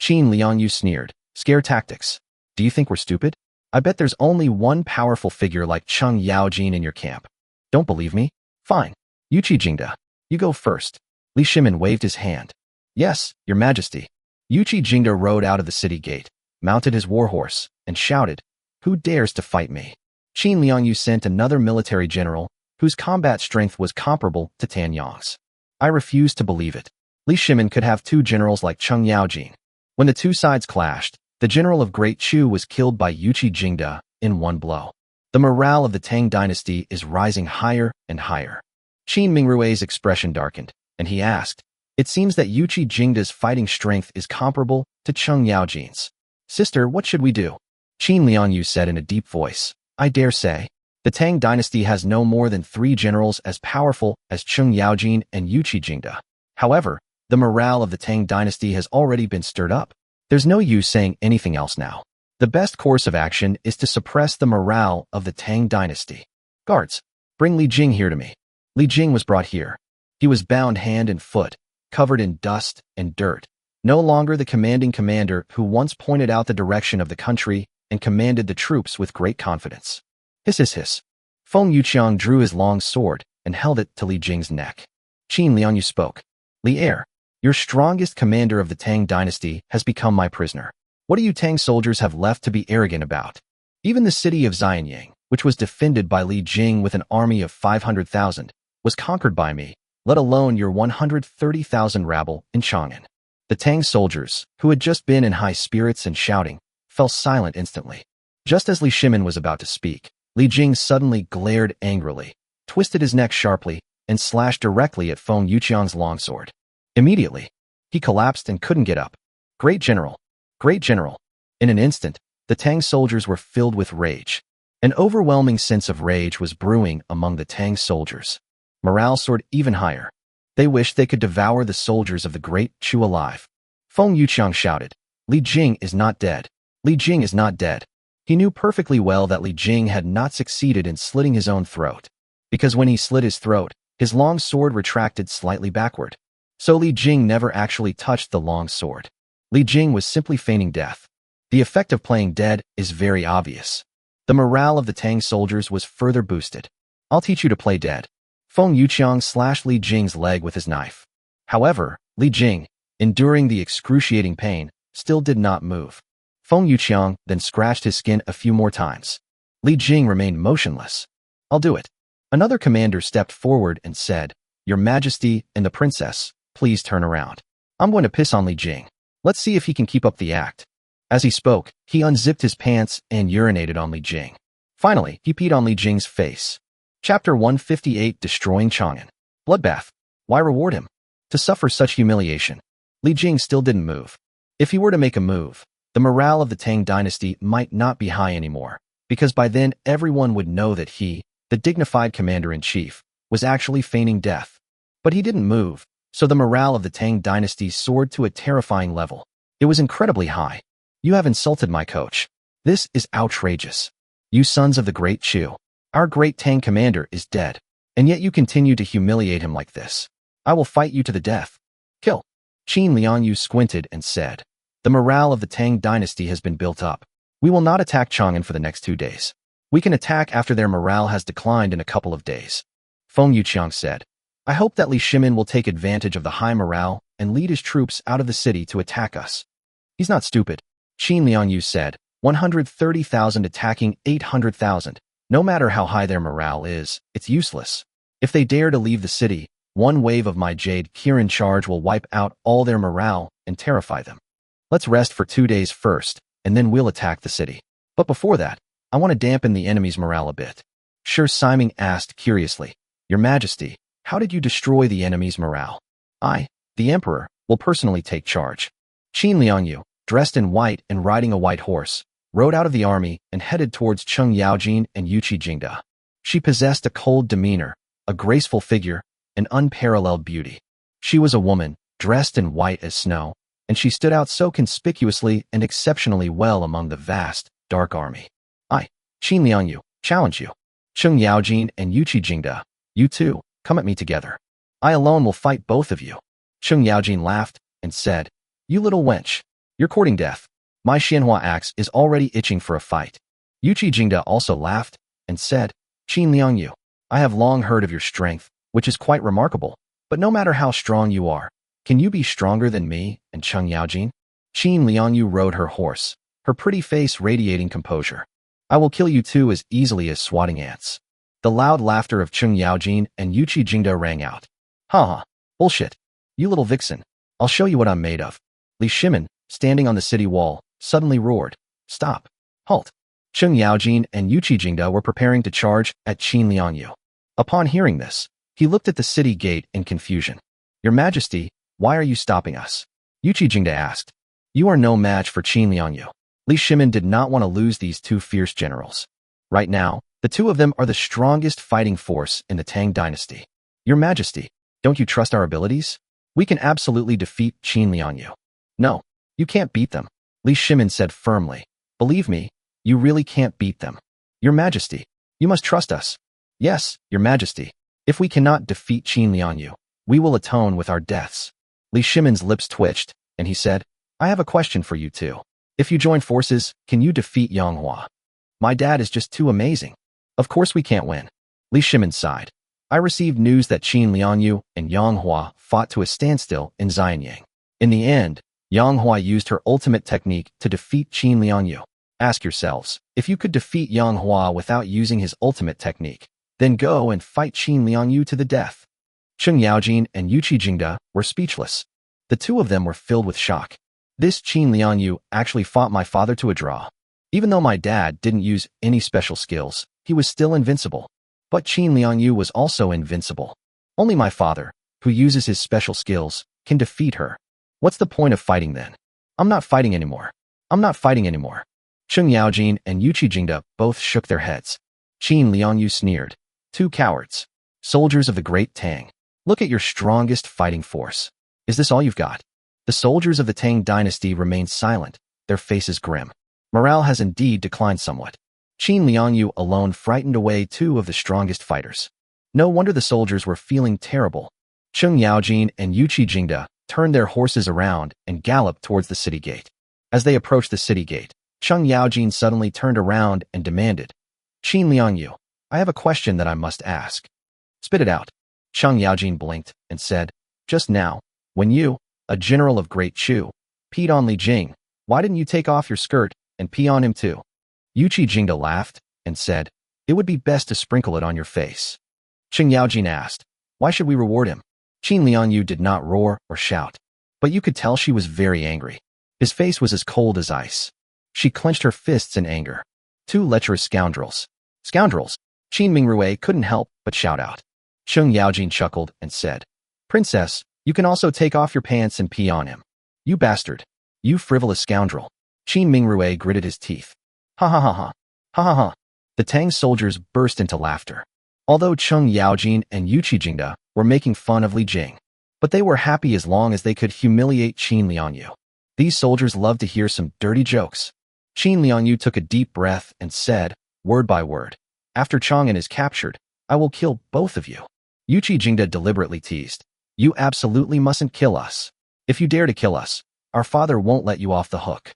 Qin Liangyu sneered. Scare tactics. Do you think we're stupid? I bet there's only one powerful figure like Cheng Yaojin in your camp. Don't believe me? Fine. Yuqi Jingda, you go first. Li Shimin waved his hand. Yes, Your Majesty. Yuqi Jingda rode out of the city gate, mounted his warhorse, and shouted, Who dares to fight me? Qin Liangyu sent another military general, whose combat strength was comparable to Tan Yong's. I refuse to believe it. Li Shimin could have two generals like Cheng Yaojin. When the two sides clashed, the general of Great Chu was killed by Yuqi Jingda in one blow. The morale of the Tang dynasty is rising higher and higher. Qin Mingrui's expression darkened, and he asked, It seems that Yuqi Jingda's fighting strength is comparable to Cheng Yaojin's. Sister, what should we do? Qin Liangyu said in a deep voice, I dare say, the Tang dynasty has no more than 3 generals as powerful as Cheng Yaojin and Yuqi Jingda. However, the morale of the Tang dynasty has already been stirred up. There's no use saying anything else now. The best course of action is to suppress the morale of the Tang dynasty. Guards, bring Li Jing here to me. Li Jing was brought here. He was bound hand and foot, covered in dust and dirt. No longer the commanding commander who once pointed out the direction of the country and commanded the troops with great confidence. Hiss hiss hiss. Feng Yuqiang drew his long sword and held it to Li Jing's neck. Qin Liangyu spoke. Li Heir, your strongest commander of the Tang dynasty has become my prisoner. What do you Tang soldiers have left to be arrogant about? Even the city of Xianyang, which was defended by Li Jing with an army of 500,000, was conquered by me, let alone your 130,000 rabble in Chang'an. The Tang soldiers, who had just been in high spirits and shouting, fell silent instantly. Just as Li Shimin was about to speak, Li Jing suddenly glared angrily, twisted his neck sharply, and slashed directly at Feng Yuqiang's longsword. Immediately, he collapsed and couldn't get up. Great General! Great General! In an instant, the Tang soldiers were filled with rage. An overwhelming sense of rage was brewing among the Tang soldiers. Morale soared even higher. They wished they could devour the soldiers of the Great Chu alive. Feng Yuqiang shouted, Li Jing is not dead. Li Jing is not dead. He knew perfectly well that Li Jing had not succeeded in slitting his own throat. Because when he slit his throat, his long sword retracted slightly backward. So Li Jing never actually touched the long sword. Li Jing was simply feigning death. The effect of playing dead is very obvious. The morale of the Tang soldiers was further boosted. I'll teach you to play dead. Feng Yuqiang slashed Li Jing's leg with his knife. However, Li Jing, enduring the excruciating pain, still did not move. Feng Yuqiang then scratched his skin a few more times. Li Jing remained motionless. I'll do it. Another commander stepped forward and said, Your Majesty and the princess, please turn around. I'm going to piss on Li Jing. Let's see if he can keep up the act. As he spoke, he unzipped his pants and urinated on Li Jing. Finally, he peed on Li Jing's face. Chapter 158 Destroying Chang'an. Bloodbath. Why reward him? To suffer such humiliation. Li Jing still didn't move. If he were to make a move, the morale of the Tang dynasty might not be high anymore, because by then everyone would know that he, the dignified commander-in-chief, was actually feigning death. But he didn't move, so the morale of the Tang dynasty soared to a terrifying level. It was incredibly high. You have insulted my coach. This is outrageous. You sons of the great Chu. Our great Tang commander is dead, and yet you continue to humiliate him like this. I will fight you to the death. Kill. Qin Liangyu squinted and said, the morale of the Tang dynasty has been built up. We will not attack Chang'an for the next 2 days. We can attack after their morale has declined in a couple of days. Feng Yuqiang said, I hope that Li Shimin will take advantage of the high morale and lead his troops out of the city to attack us. He's not stupid. Qin Liangyu said, 130,000 attacking 800,000. No matter how high their morale is, it's useless. If they dare to leave the city, one wave of my Jade Kirin charge will wipe out all their morale and terrify them. Let's rest for 2 days first, and then we'll attack the city. But before that, I want to dampen the enemy's morale a bit. Shi Siming asked curiously, Your Majesty, how did you destroy the enemy's morale? I, the Emperor, will personally take charge. Qin Liangyu, dressed in white and riding a white horse, rode out of the army and headed towards Cheng Yaojin and Yuqi Jingda. She possessed a cold demeanor, a graceful figure, and unparalleled beauty. She was a woman, dressed in white as snow, and she stood out so conspicuously and exceptionally well among the vast, dark army. I, Qin Liangyu, challenge you. Cheng Yaojin and Yuqi Jingda, you two, come at me together. I alone will fight both of you. Cheng Yaojin laughed and said, You little wench, you're courting death. My Xianhua axe is already itching for a fight. Yuqi Jingda also laughed and said, Qin Liangyu, I have long heard of your strength, which is quite remarkable, but no matter how strong you are, can you be stronger than me and Cheng Yaojin? Qin Liangyu rode her horse, her pretty face radiating composure. I will kill you two as easily as swatting ants. The loud laughter of Cheng Yaojin and Yuqi Jingda rang out. Ha ha, bullshit. You little vixen. I'll show you what I'm made of. Li Shimin, standing on the city wall, suddenly roared. Stop. Halt. Cheng Yaojin and Yuqi Jingda were preparing to charge at Qin Liangyu. Upon hearing this, he looked at the city gate in confusion. Your Majesty, why are you stopping us? Yuqi Jingda asked. You are no match for Qin Liangyu. Li Shimin did not want to lose these two fierce generals. Right now, the two of them are the strongest fighting force in the Tang dynasty. Your Majesty, don't you trust our abilities? We can absolutely defeat Qin Liangyu. No, you can't beat them, Li Shimin said firmly. Believe me, you really can't beat them. Your Majesty, you must trust us. Yes, Your Majesty. If we cannot defeat Qin Liangyu, we will atone with our deaths. Li Shimin's lips twitched, and he said, I have a question for you two. If you join forces, can you defeat Yang Hua? My dad is just too amazing. Of course we can't win. Li Shimin sighed. I received news that Qin Liangyu and Yang Hua fought to a standstill in Xianyang. In the end, Yang Hua used her ultimate technique to defeat Qin Liangyu. Ask yourselves, if you could defeat Yang Hua without using his ultimate technique, then go and fight Qin Liangyu to the death. Cheng Yaojin and Yuqi Jingda were speechless. The two of them were filled with shock. This Qin Liangyu actually fought my father to a draw. Even though my dad didn't use any special skills, he was still invincible. But Qin Liangyu was also invincible. Only my father, who uses his special skills, can defeat her. What's the point of fighting then? I'm not fighting anymore. I'm not fighting anymore. Cheng Yaojin and Yuqi Jingda both shook their heads. Qin Liangyu sneered. Two cowards. Soldiers of the Great Tang. Look at your strongest fighting force. Is this all you've got? The soldiers of the Tang dynasty remained silent, their faces grim. Morale has indeed declined somewhat. Qin Liangyu alone frightened away two of the strongest fighters. No wonder the soldiers were feeling terrible. Cheng Yaojin and Yuqi Jingda turned their horses around and galloped towards the city gate. As they approached the city gate, Cheng Yaojin suddenly turned around and demanded, Qin Liangyu, I have a question that I must ask. Spit it out. Cheng Yaojin blinked and said, Just now, when you, a general of Great Chu, peed on Li Jing, why didn't you take off your skirt and pee on him too? Yuqi Jingda laughed and said, It would be best to sprinkle it on your face. Cheng Yaojin asked, Why should we reward him? Qin Liangyu did not roar or shout, but you could tell she was very angry. His face was as cold as ice. She clenched her fists in anger. Two lecherous scoundrels. Scoundrels! Qin Mingrue couldn't help but shout out. Cheng Yaojin chuckled and said, Princess, you can also take off your pants and pee on him. You bastard. You frivolous scoundrel. Qin Mingrue gritted his teeth. Ha ha ha ha. Ha ha ha. The Tang soldiers burst into laughter. Although Cheng Yaojin and Yuqi Jingda were making fun of Li Jing. But they were happy as long as they could humiliate Qin Liangyu. These soldiers loved to hear some dirty jokes. Qin Liangyu took a deep breath and said, word by word, after Chang'an is captured, I will kill both of you. Yuqi Jingda deliberately teased, you absolutely mustn't kill us. If you dare to kill us, our father won't let you off the hook.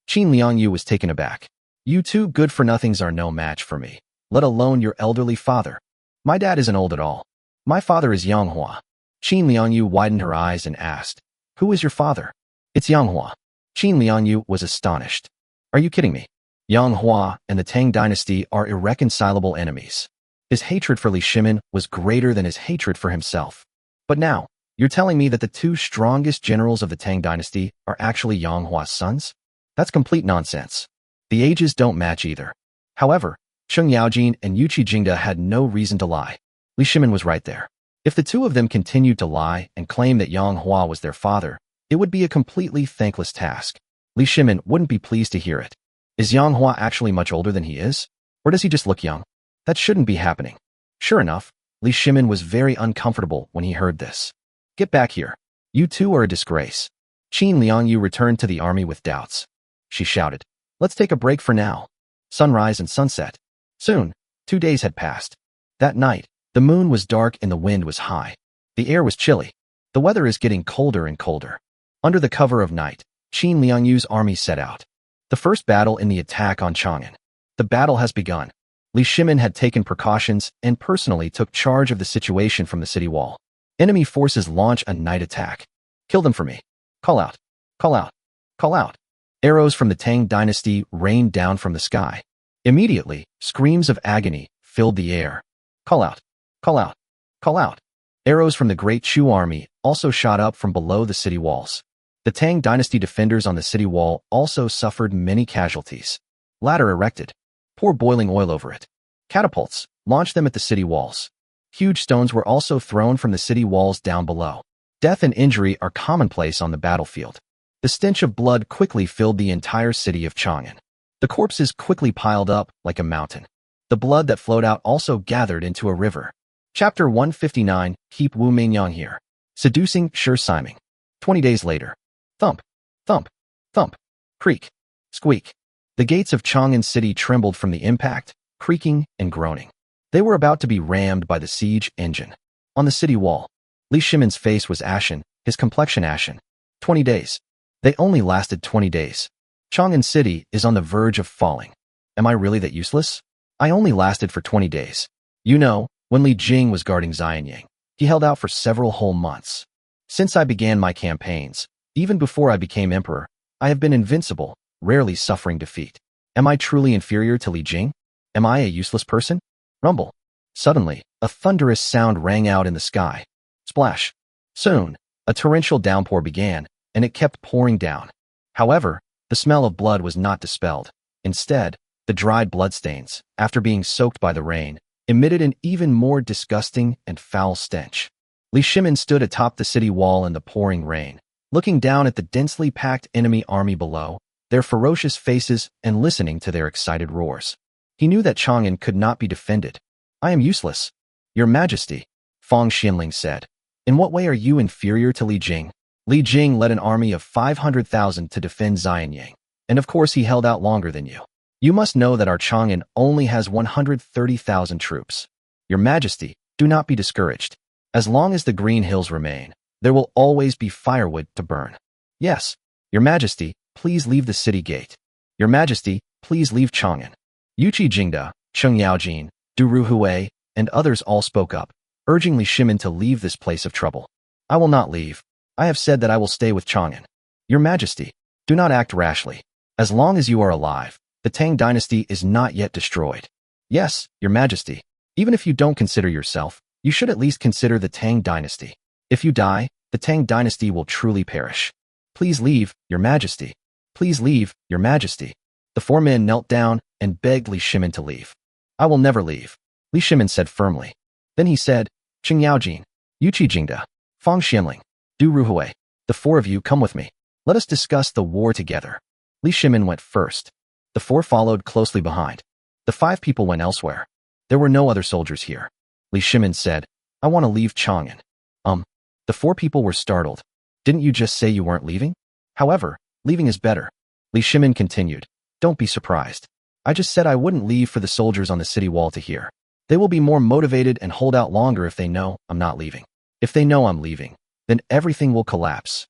Qin Liangyu was taken aback. You two good-for-nothings are no match for me, let alone your elderly father. My dad isn't old at all. My father is Yang Hua. Qin Liangyu widened her eyes and asked, who is your father? It's Yang Hua. Qin Liangyu was astonished. Are you kidding me? Yang Hua and the Tang dynasty are irreconcilable enemies. His hatred for Li Shimin was greater than his hatred for himself. But now, you're telling me that the two strongest generals of the Tang dynasty are actually Yang Hua's sons? That's complete nonsense. The ages don't match either. However, Cheng Yaojin and Yuqi Jingda had no reason to lie. Li Shimin was right there. If the two of them continued to lie and claim that Yang Hua was their father, it would be a completely thankless task. Li Shimin wouldn't be pleased to hear it. Is Yang Hua actually much older than he is? Or does he just look young? That shouldn't be happening. Sure enough, Li Shimin was very uncomfortable when he heard this. Get back here. You two are a disgrace. Qin Liangyu returned to the army with doubts. She shouted, let's take a break for now. Sunrise and sunset. Soon, 2 days had passed. That night, the moon was dark and the wind was high. The air was chilly. The weather is getting colder and colder. Under the cover of night, Qin Liangyu's army set out. The first battle in the attack on Chang'an. The battle has begun. Li Shimin had taken precautions and personally took charge of the situation from the city wall. Enemy forces launch a night attack. Kill them for me. Call out. Call out. Call out. Arrows from the Tang dynasty rained down from the sky. Immediately, screams of agony filled the air. Call out. Call out. Call out. Arrows from the Great Chu army also shot up from below the city walls. The Tang dynasty defenders on the city wall also suffered many casualties. Ladder erected. Pour boiling oil over it. Catapults. Launch them at the city walls. Huge stones were also thrown from the city walls down below. Death and injury are commonplace on the battlefield. The stench of blood quickly filled the entire city of Chang'an. The corpses quickly piled up like a mountain. The blood that flowed out also gathered into a river. Chapter 159, Keep Wu Mingyang here. Seducing Sure Siming. 20 days later. Thump, thump, thump, creak, squeak. The gates of Chang'an City trembled from the impact, creaking and groaning. They were about to be rammed by the siege engine. On the city wall, Li Shimin's face was ashen, his complexion ashen. 20 days. They only lasted 20 days. Chang'an City is on the verge of falling. Am I really that useless? I only lasted for 20 days. You know, when Li Jing was guarding Xianyang, he held out for several whole months. Since I began my campaigns, even before I became emperor, I have been invincible, rarely suffering defeat. Am I truly inferior to Li Jing? Am I a useless person? Rumble. Suddenly, a thunderous sound rang out in the sky. Splash. Soon, a torrential downpour began, and it kept pouring down. However, the smell of blood was not dispelled. Instead, the dried bloodstains, after being soaked by the rain, emitted an even more disgusting and foul stench. Li Shimin stood atop the city wall in the pouring rain, looking down at the densely packed enemy army below, their ferocious faces and listening to their excited roars. He knew that Chang'an could not be defended. I am useless. Your Majesty, Fang Xinling said. In what way are you inferior to Li Jing? Li Jing led an army of 500,000 to defend Xianyang, and of course he held out longer than you. You must know that our Chang'an only has 130,000 troops. Your Majesty, do not be discouraged. As long as the Green Hills remain, there will always be firewood to burn. Yes, Your Majesty, please leave the city gate. Your Majesty, please leave Chang'an. Yuqi Jingda, Cheng Yaojin, Du Ruhui, and others all spoke up, urging Li Shimin to leave this place of trouble. I will not leave. I have said that I will stay with Chang'an. Your Majesty, do not act rashly. As long as you are alive, the Tang dynasty is not yet destroyed. Yes, Your Majesty, even if you don't consider yourself, you should at least consider the Tang dynasty. If you die, the Tang dynasty will truly perish. Please leave, Your Majesty. Please leave, Your Majesty. The four men knelt down and begged Li Shimin to leave. I will never leave, Li Shimin said firmly. Then he said, Cheng Yaojin, Yuqi Jingda, Fang Xinling, Du Ruhui, the four of you come with me. Let us discuss the war together. Li Shimin went first. The four followed closely behind. The 5 people went elsewhere. There were no other soldiers here. Li Shimin said, I want to leave Chang'an. The four people were startled. Didn't you just say you weren't leaving? However, leaving is better. Li Shimin continued. Don't be surprised. I just said I wouldn't leave for the soldiers on the city wall to hear. They will be more motivated and hold out longer if they know I'm not leaving. If they know I'm leaving, then everything will collapse.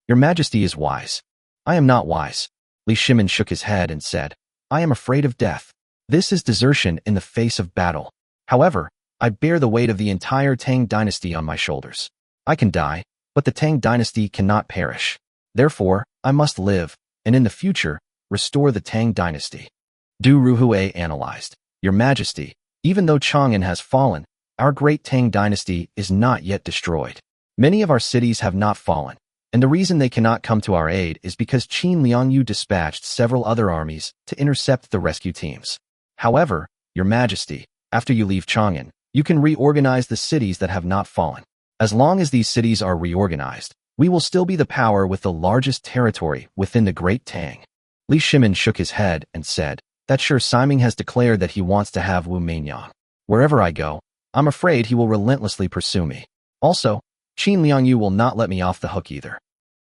Your Majesty is wise. I am not wise. Li Shimin shook his head and said, I am afraid of death. This is desertion in the face of battle. However, I bear the weight of the entire Tang dynasty on my shoulders. I can die, but the Tang dynasty cannot perish. Therefore, I must live, and in the future, restore the Tang dynasty. Du Ruhui analyzed. Your Majesty, even though Chang'an has fallen, our great Tang dynasty is not yet destroyed. Many of our cities have not fallen, and the reason they cannot come to our aid is because Qin Liangyu dispatched several other armies to intercept the rescue teams. However, Your Majesty, after you leave Chang'an, you can reorganize the cities that have not fallen. As long as these cities are reorganized, we will still be the power with the largest territory within the Great Tang. Li Shimin shook his head and said, that Shi Siming has declared that he wants to have Wu Meinyang. Wherever I go, I'm afraid he will relentlessly pursue me. Also, Qin Liangyu will not let me off the hook either.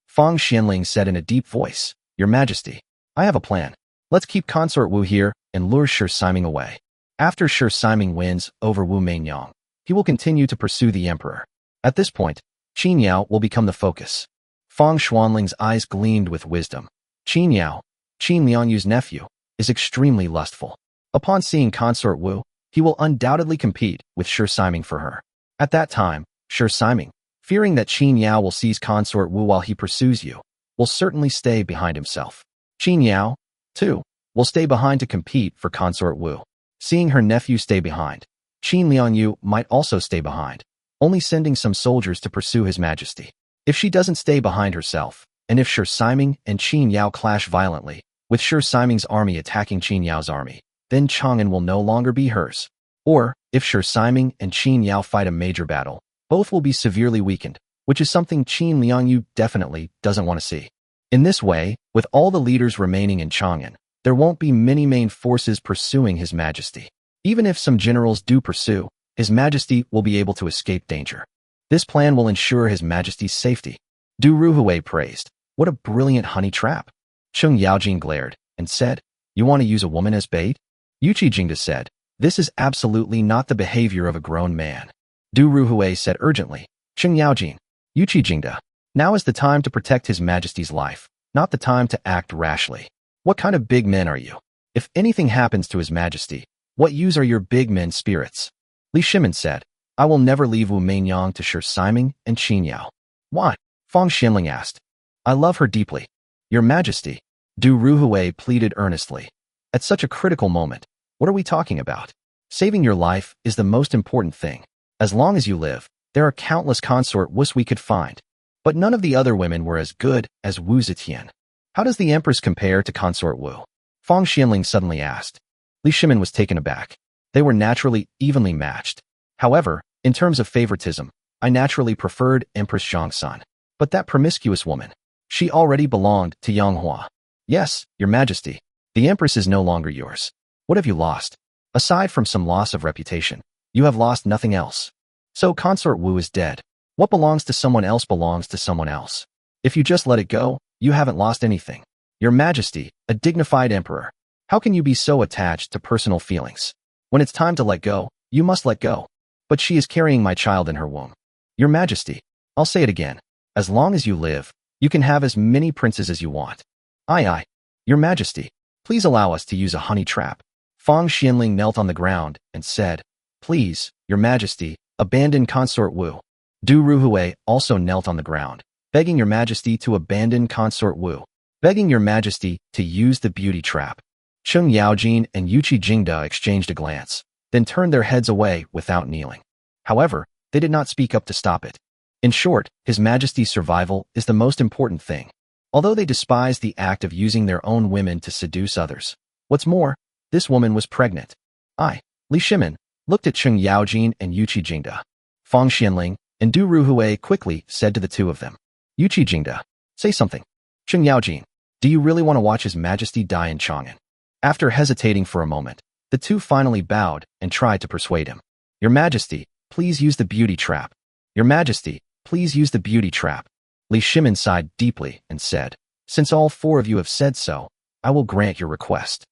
Fang Xianling said in a deep voice, Your Majesty, I have a plan. Let's keep Consort Wu here and lure Shi Siming away. After Shi Siming wins over Wu Meinyang, he will continue to pursue the emperor. At this point, Qin Yao will become the focus. Fang Xuanling's eyes gleamed with wisdom. Qin Yao, Qin Liangyu's nephew, is extremely lustful. Upon seeing Consort Wu, he will undoubtedly compete with Shi Siming for her. At that time, Shi Siming, fearing that Qin Yao will seize Consort Wu while he pursues you, will certainly stay behind himself. Qin Yao, too, will stay behind to compete for Consort Wu. Seeing her nephew stay behind, Qin Liangyu might also stay behind, only sending some soldiers to pursue His Majesty. If she doesn't stay behind herself, and if Shi Siming and Qin Yao clash violently, with Shi Siming's army attacking Qin Yao's army, then Chang'an will no longer be hers. Or, if Shi Siming and Qin Yao fight a major battle, both will be severely weakened, which is something Qin Liangyu definitely doesn't want to see. In this way, with all the leaders remaining in Chang'an, there won't be many main forces pursuing His Majesty. Even if some generals do pursue, His Majesty will be able to escape danger. This plan will ensure His Majesty's safety. Du Ruhui praised. What a brilliant honey trap. Cheng Yaojin glared and said, You want to use a woman as bait? Yuqi Jingda said, This is absolutely not the behavior of a grown man. Du Ruhui said urgently, Cheng Yaojin, Yuqi Jingda, now is the time to protect His Majesty's life, not the time to act rashly. What kind of big men are you? If anything happens to His Majesty, what use are your big men spirits? Li Shimin said, I will never leave Wu Meinyang to Shi Siming and Qin Yao. Why? Fang Xianling asked. I love her deeply. Your Majesty, Du Ruhui pleaded earnestly. At such a critical moment, what are we talking about? Saving your life is the most important thing. As long as you live, there are countless consort Wus we could find. But none of the other women were as good as Wu Zetian. How does the Empress compare to Consort Wu? Fang Xianling suddenly asked. Li Shimin was taken aback. They were naturally evenly matched. However, in terms of favoritism, I naturally preferred Empress Zhongsun. But that promiscuous woman, she already belonged to Yang Hua. Yes, Your Majesty, the Empress is no longer yours. What have you lost? Aside from some loss of reputation, you have lost nothing else. So Consort Wu is dead. What belongs to someone else belongs to someone else. If you just let it go, you haven't lost anything. Your Majesty, a dignified emperor, how can you be so attached to personal feelings? When it's time to let go, you must let go. But she is carrying my child in her womb. Your Majesty, I'll say it again. As long as you live, you can have as many princes as you want. Aye. Your Majesty, please allow us to use a honey trap. Fang Xianling knelt on the ground and said, Please, Your Majesty, abandon Consort Wu. Du Ruhui also knelt on the ground, begging Your Majesty to abandon Consort Wu, begging Your Majesty to use the beauty trap. Cheng Yaojin and Yuqi Jingda exchanged a glance, then turned their heads away without kneeling. However, they did not speak up to stop it. In short, His Majesty's survival is the most important thing. Although they despised the act of using their own women to seduce others. What's more, this woman was pregnant. Li Shimin, looked at Cheng Yaojin and Yuqi Jingda. Fang Xianling and Du Ruhui quickly said to the two of them, Yuqi Jingda, say something. Cheng Yaojin, do you really want to watch His Majesty die in Chang'an? After hesitating for a moment, the two finally bowed and tried to persuade him. Your Majesty, please use the beauty trap. Your Majesty, please use the beauty trap. Li Shimin sighed deeply and said, since all four of you have said so, I will grant your request.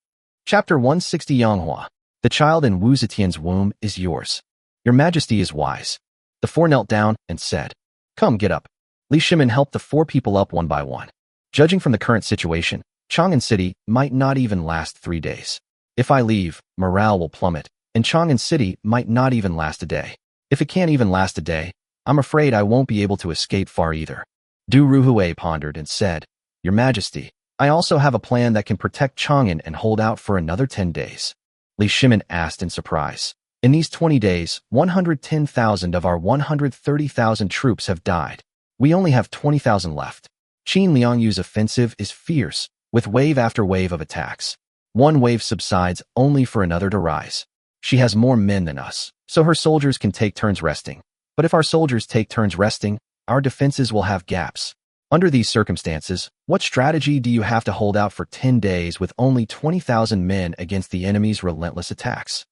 Chapter 160 Yang Hua. The child in Wu Zetian's womb is yours. Your Majesty is wise. The four knelt down and said, come, get up. Li Shimin helped the four people up one by one. Judging from the current situation, Chang'an City might not even last 3 days. If I leave, morale will plummet, and Chang'an City might not even last a day. If it can't even last a day, I'm afraid I won't be able to escape far either. Du Ruhui pondered and said, Your Majesty, I also have a plan that can protect Chang'an and hold out for another 10 days. Li Shimin asked in surprise. In these 20 days, 110,000 of our 130,000 troops have died. We only have 20,000 left. Qin Liangyu's offensive is fierce, with wave after wave of attacks. One wave subsides only for another to rise. She has more men than us, so her soldiers can take turns resting. But if our soldiers take turns resting, our defenses will have gaps. Under these circumstances, what strategy do you have to hold out for 10 days with only 20,000 men against the enemy's relentless attacks?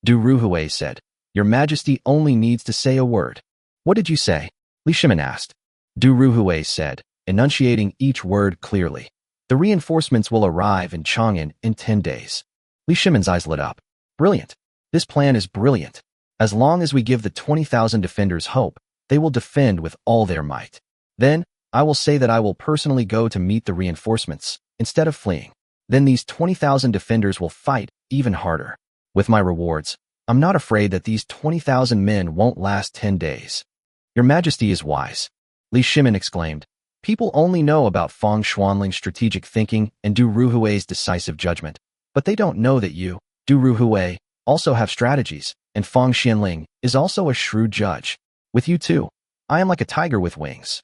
Du Ruhui said, Your Majesty only needs to say a word. What did you say? Li Shimin asked. Du Ruhui said, enunciating each word clearly. The reinforcements will arrive in Chang'an in 10 days. Li Shimin's eyes lit up. Brilliant. This plan is brilliant. As long as we give the 20,000 defenders hope, they will defend with all their might. Then, I will say that I will personally go to meet the reinforcements, instead of fleeing. Then these 20,000 defenders will fight even harder. With my rewards, I'm not afraid that these 20,000 men won't last 10 days. Your Majesty is wise. Li Shimin exclaimed. People only know about Fang Xuanling's strategic thinking and Du Ruhui's decisive judgment. But they don't know that you, Du Ruhui, also have strategies, and Fang Xianling is also a shrewd judge. With you too, I am like a tiger with wings.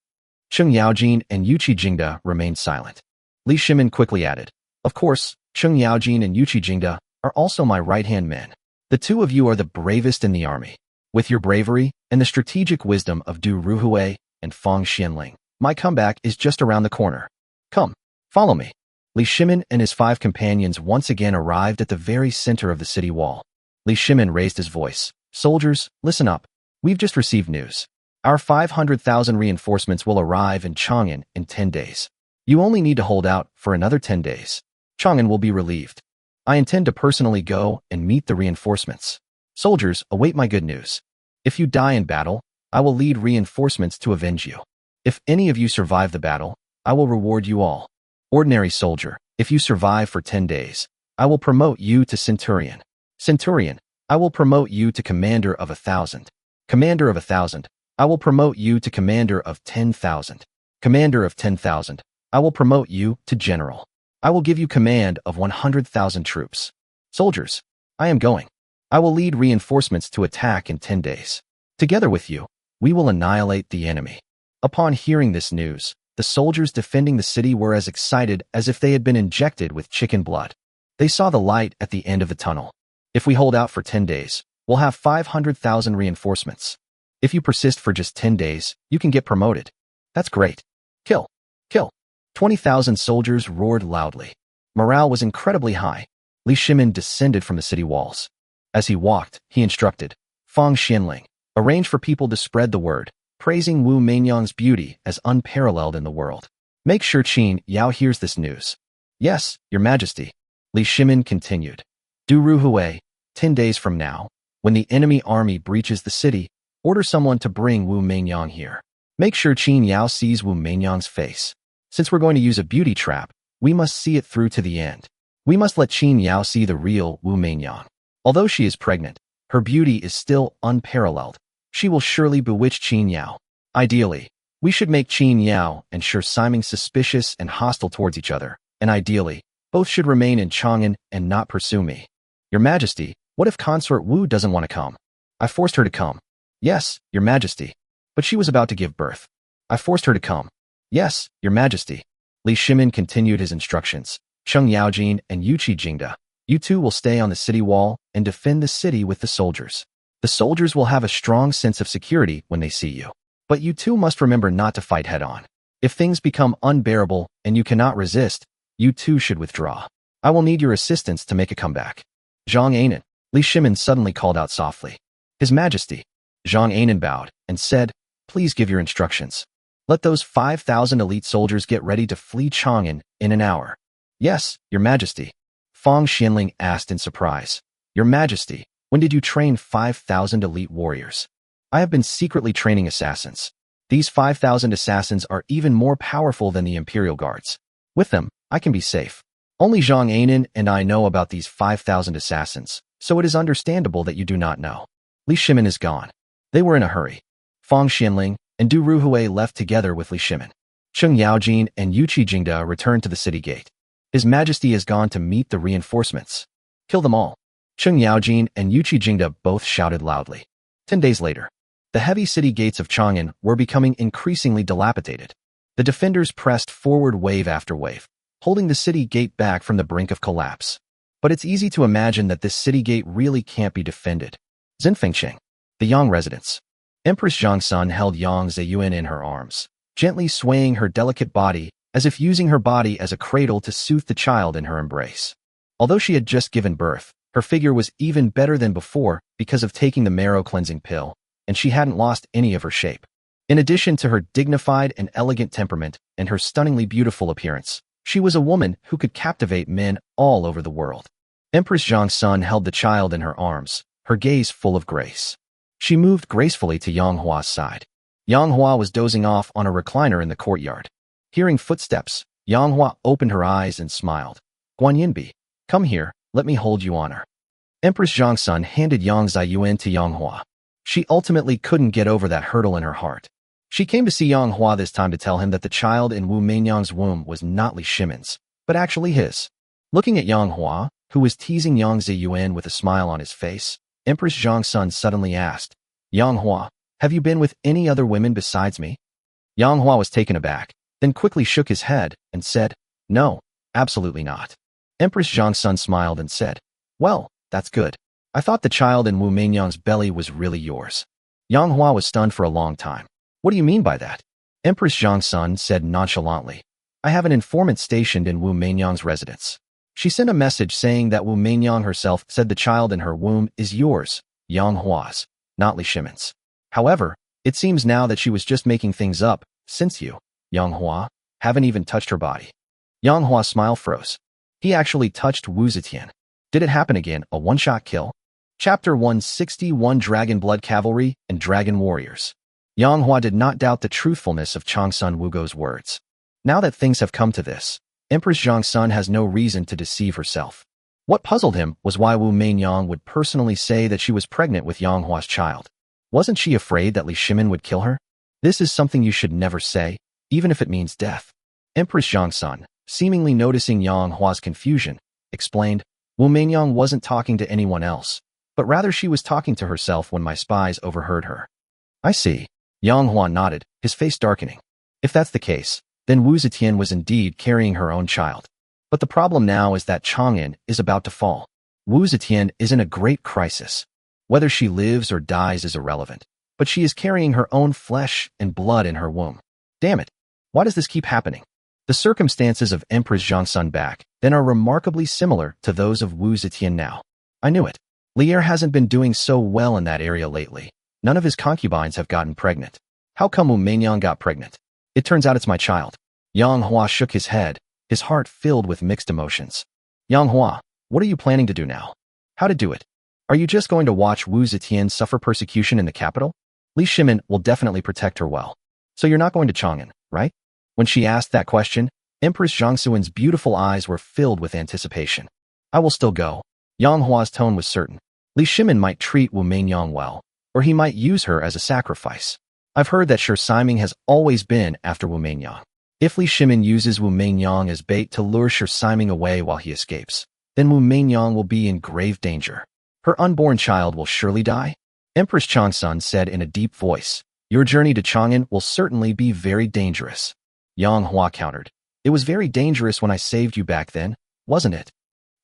Cheng Yaojin and Yuqi Jingda remained silent. Li Shimin quickly added, Of course, Cheng Yaojin and Yuqi Jingda are also my right-hand men. The two of you are the bravest in the army. With your bravery and the strategic wisdom of Du Ruhui and Fang Xianling, my comeback is just around the corner. Come, follow me. Li Shimin and his 5 companions once again arrived at the very center of the city wall. Li Shimin raised his voice. Soldiers, listen up. We've just received news. Our 500,000 reinforcements will arrive in Chang'an in 10 days. You only need to hold out for another 10 days. Chang'an will be relieved. I intend to personally go and meet the reinforcements. Soldiers, await my good news. If you die in battle, I will lead reinforcements to avenge you. If any of you survive the battle, I will reward you all. Ordinary soldier, if you survive for 10 days, I will promote you to centurion. Centurion, I will promote you to commander of 1,000. Commander of 1,000, I will promote you to commander of 10,000. Commander of 10,000, I will promote you to general. I will give you command of 100,000 troops. Soldiers, I am going. I will lead reinforcements to attack in 10 days. Together with you, we will annihilate the enemy. Upon hearing this news, the soldiers defending the city were as excited as if they had been injected with chicken blood. They saw the light at the end of the tunnel. If we hold out for 10 days, we'll have 500,000 reinforcements. If you persist for just 10 days, you can get promoted. That's great. Kill. Kill. 20,000 soldiers roared loudly. Morale was incredibly high. Li Shimin descended from the city walls. As he walked, he instructed, Fang Xianling, arrange for people to spread the word, praising Wu Meinyang's beauty as unparalleled in the world. Make sure Qin Yao hears this news. Yes, Your Majesty. Li Shimin continued. Du Ruhui, 10 days from now, when the enemy army breaches the city, order someone to bring Wu Meinyang here. Make sure Qin Yao sees Wu Meinyang's face. Since we're going to use a beauty trap, we must see it through to the end. We must let Qin Yao see the real Wu Meinyang. Although she is pregnant, her beauty is still unparalleled. She will surely bewitch Qin Yao. Ideally, we should make Qin Yao and Shi Siming suspicious and hostile towards each other, and ideally, both should remain in Chang'an and not pursue me. Your Majesty, what if Consort Wu doesn't want to come? I forced her to come. Yes, Your Majesty. But she was about to give birth. I forced her to come. Yes, Your Majesty. Li Shimin continued his instructions. Cheng Yaojin and Yuqi Jingda, you two will stay on the city wall and defend the city with the soldiers. The soldiers will have a strong sense of security when they see you. But you two must remember not to fight head-on. If things become unbearable and you cannot resist, you two should withdraw. I will need your assistance to make a comeback. Zhang Anan, Li Shimin suddenly called out softly. His Majesty. Zhang Anan bowed and said, Please give your instructions. Let those 5,000 elite soldiers get ready to flee Chang'an in an hour. Yes, Your Majesty. Fang Xianling asked in surprise. Your Majesty, when did you train 5,000 elite warriors? I have been secretly training assassins. These 5,000 assassins are even more powerful than the Imperial Guards. With them, I can be safe. Only Zhang Anan and I know about these 5,000 assassins, so it is understandable that you do not know. Li Shimin is gone. They were in a hurry. Fang Xianling and Du Ruhui left together with Li Shimin. Cheng Yaojin and Yuqi Jingda returned to the city gate. His Majesty has gone to meet the reinforcements. Kill them all. Cheng Yaojin and Yuqi Jingda both shouted loudly. 10 days later, the heavy city gates of Chang'an were becoming increasingly dilapidated. The defenders pressed forward wave after wave, holding the city gate back from the brink of collapse. But it's easy to imagine that this city gate really can't be defended. Xinfengqing, the Yang residence. Empress Zhangsun held Yang Ziyuan in her arms, gently swaying her delicate body as if using her body as a cradle to soothe the child in her embrace. Although she had just given birth, her figure was even better than before because of taking the marrow-cleansing pill, and she hadn't lost any of her shape. In addition to her dignified and elegant temperament and her stunningly beautiful appearance, she was a woman who could captivate men all over the world. Empress Zhangsun held the child in her arms, her gaze full of grace. She moved gracefully to Yang Hua's side. Yang Hua was dozing off on a recliner in the courtyard. Hearing footsteps, Yang Hua opened her eyes and smiled. Guanyinbi, come here, let me hold you honor. Empress Zhangsun handed Yang Ziyuan to Yang Hua. She ultimately couldn't get over that hurdle in her heart. She came to see Yang Hua this time to tell him that the child in Wu Meinyang's womb was not Li Shimin's, but actually his. Looking at Yang Hua, who was teasing Yang Ziyuan with a smile on his face, Empress Zhangsun suddenly asked, Yang Hua, have you been with any other women besides me? Yang Hua was taken aback, then quickly shook his head and said, no, absolutely not. Empress Zhangsun smiled and said, well, that's good. I thought the child in Wu Meinyang's belly was really yours. Yang Hua was stunned for a long time. What do you mean by that? Empress Zhangsun said nonchalantly, I have an informant stationed in Wu Meinyang's residence. She sent a message saying that Wu Meinyang herself said the child in her womb is yours, Yang Hua's, not Li Shimin's. However, it seems now that she was just making things up, since you, Yang Hua, haven't even touched her body. Yang Hua's smile froze. He actually touched Wu Zetian. Did it happen again, a one-shot kill? Chapter 161 Dragon Blood Cavalry and Dragon Warriors. Yang Hua did not doubt the truthfulness of Changsun Wugo's words. Now that things have come to this, Empress Zhangsun has no reason to deceive herself. What puzzled him was why Wu Meinyang would personally say that she was pregnant with Yang Hua's child. Wasn't she afraid that Li Shimin would kill her? This is something you should never say, even if it means death. Empress Zhangsun, seemingly noticing Yang Hua's confusion, explained, Wu Meinyang wasn't talking to anyone else, but rather she was talking to herself when my spies overheard her. I see. Yang Hua nodded, his face darkening. If that's the case, then Wu Zetian was indeed carrying her own child. But the problem now is that Chang'an is about to fall. Wu Zetian is in a great crisis. Whether she lives or dies is irrelevant, but she is carrying her own flesh and blood in her womb. Damn it. Why does this keep happening? The circumstances of Empress Zhangsun back then are remarkably similar to those of Wu Zetian now. I knew it. Lier hasn't been doing so well in that area lately. None of his concubines have gotten pregnant. How come Wu Meinyang got pregnant? It turns out it's my child. Yang Hua shook his head, his heart filled with mixed emotions. Yang Hua, what are you planning to do now? How to do it? Are you just going to watch Wu Zetian suffer persecution in the capital? Li Shimin will definitely protect her well. So you're not going to Chang'an, right? When she asked that question, Empress Zhangsuan's beautiful eyes were filled with anticipation. I will still go. Yang Hua's tone was certain. Li Shimin might treat Wu Meinyang well, or he might use her as a sacrifice. I've heard that Shi Siming has always been after Wu Meinyang. If Li Shimin uses Wu Meinyang as bait to lure Shi Siming away while he escapes, then Wu Meinyang will be in grave danger. Her unborn child will surely die. Empress Changsun said in a deep voice, your journey to Chang'an will certainly be very dangerous. Yang Hua countered, it was very dangerous when I saved you back then, wasn't it?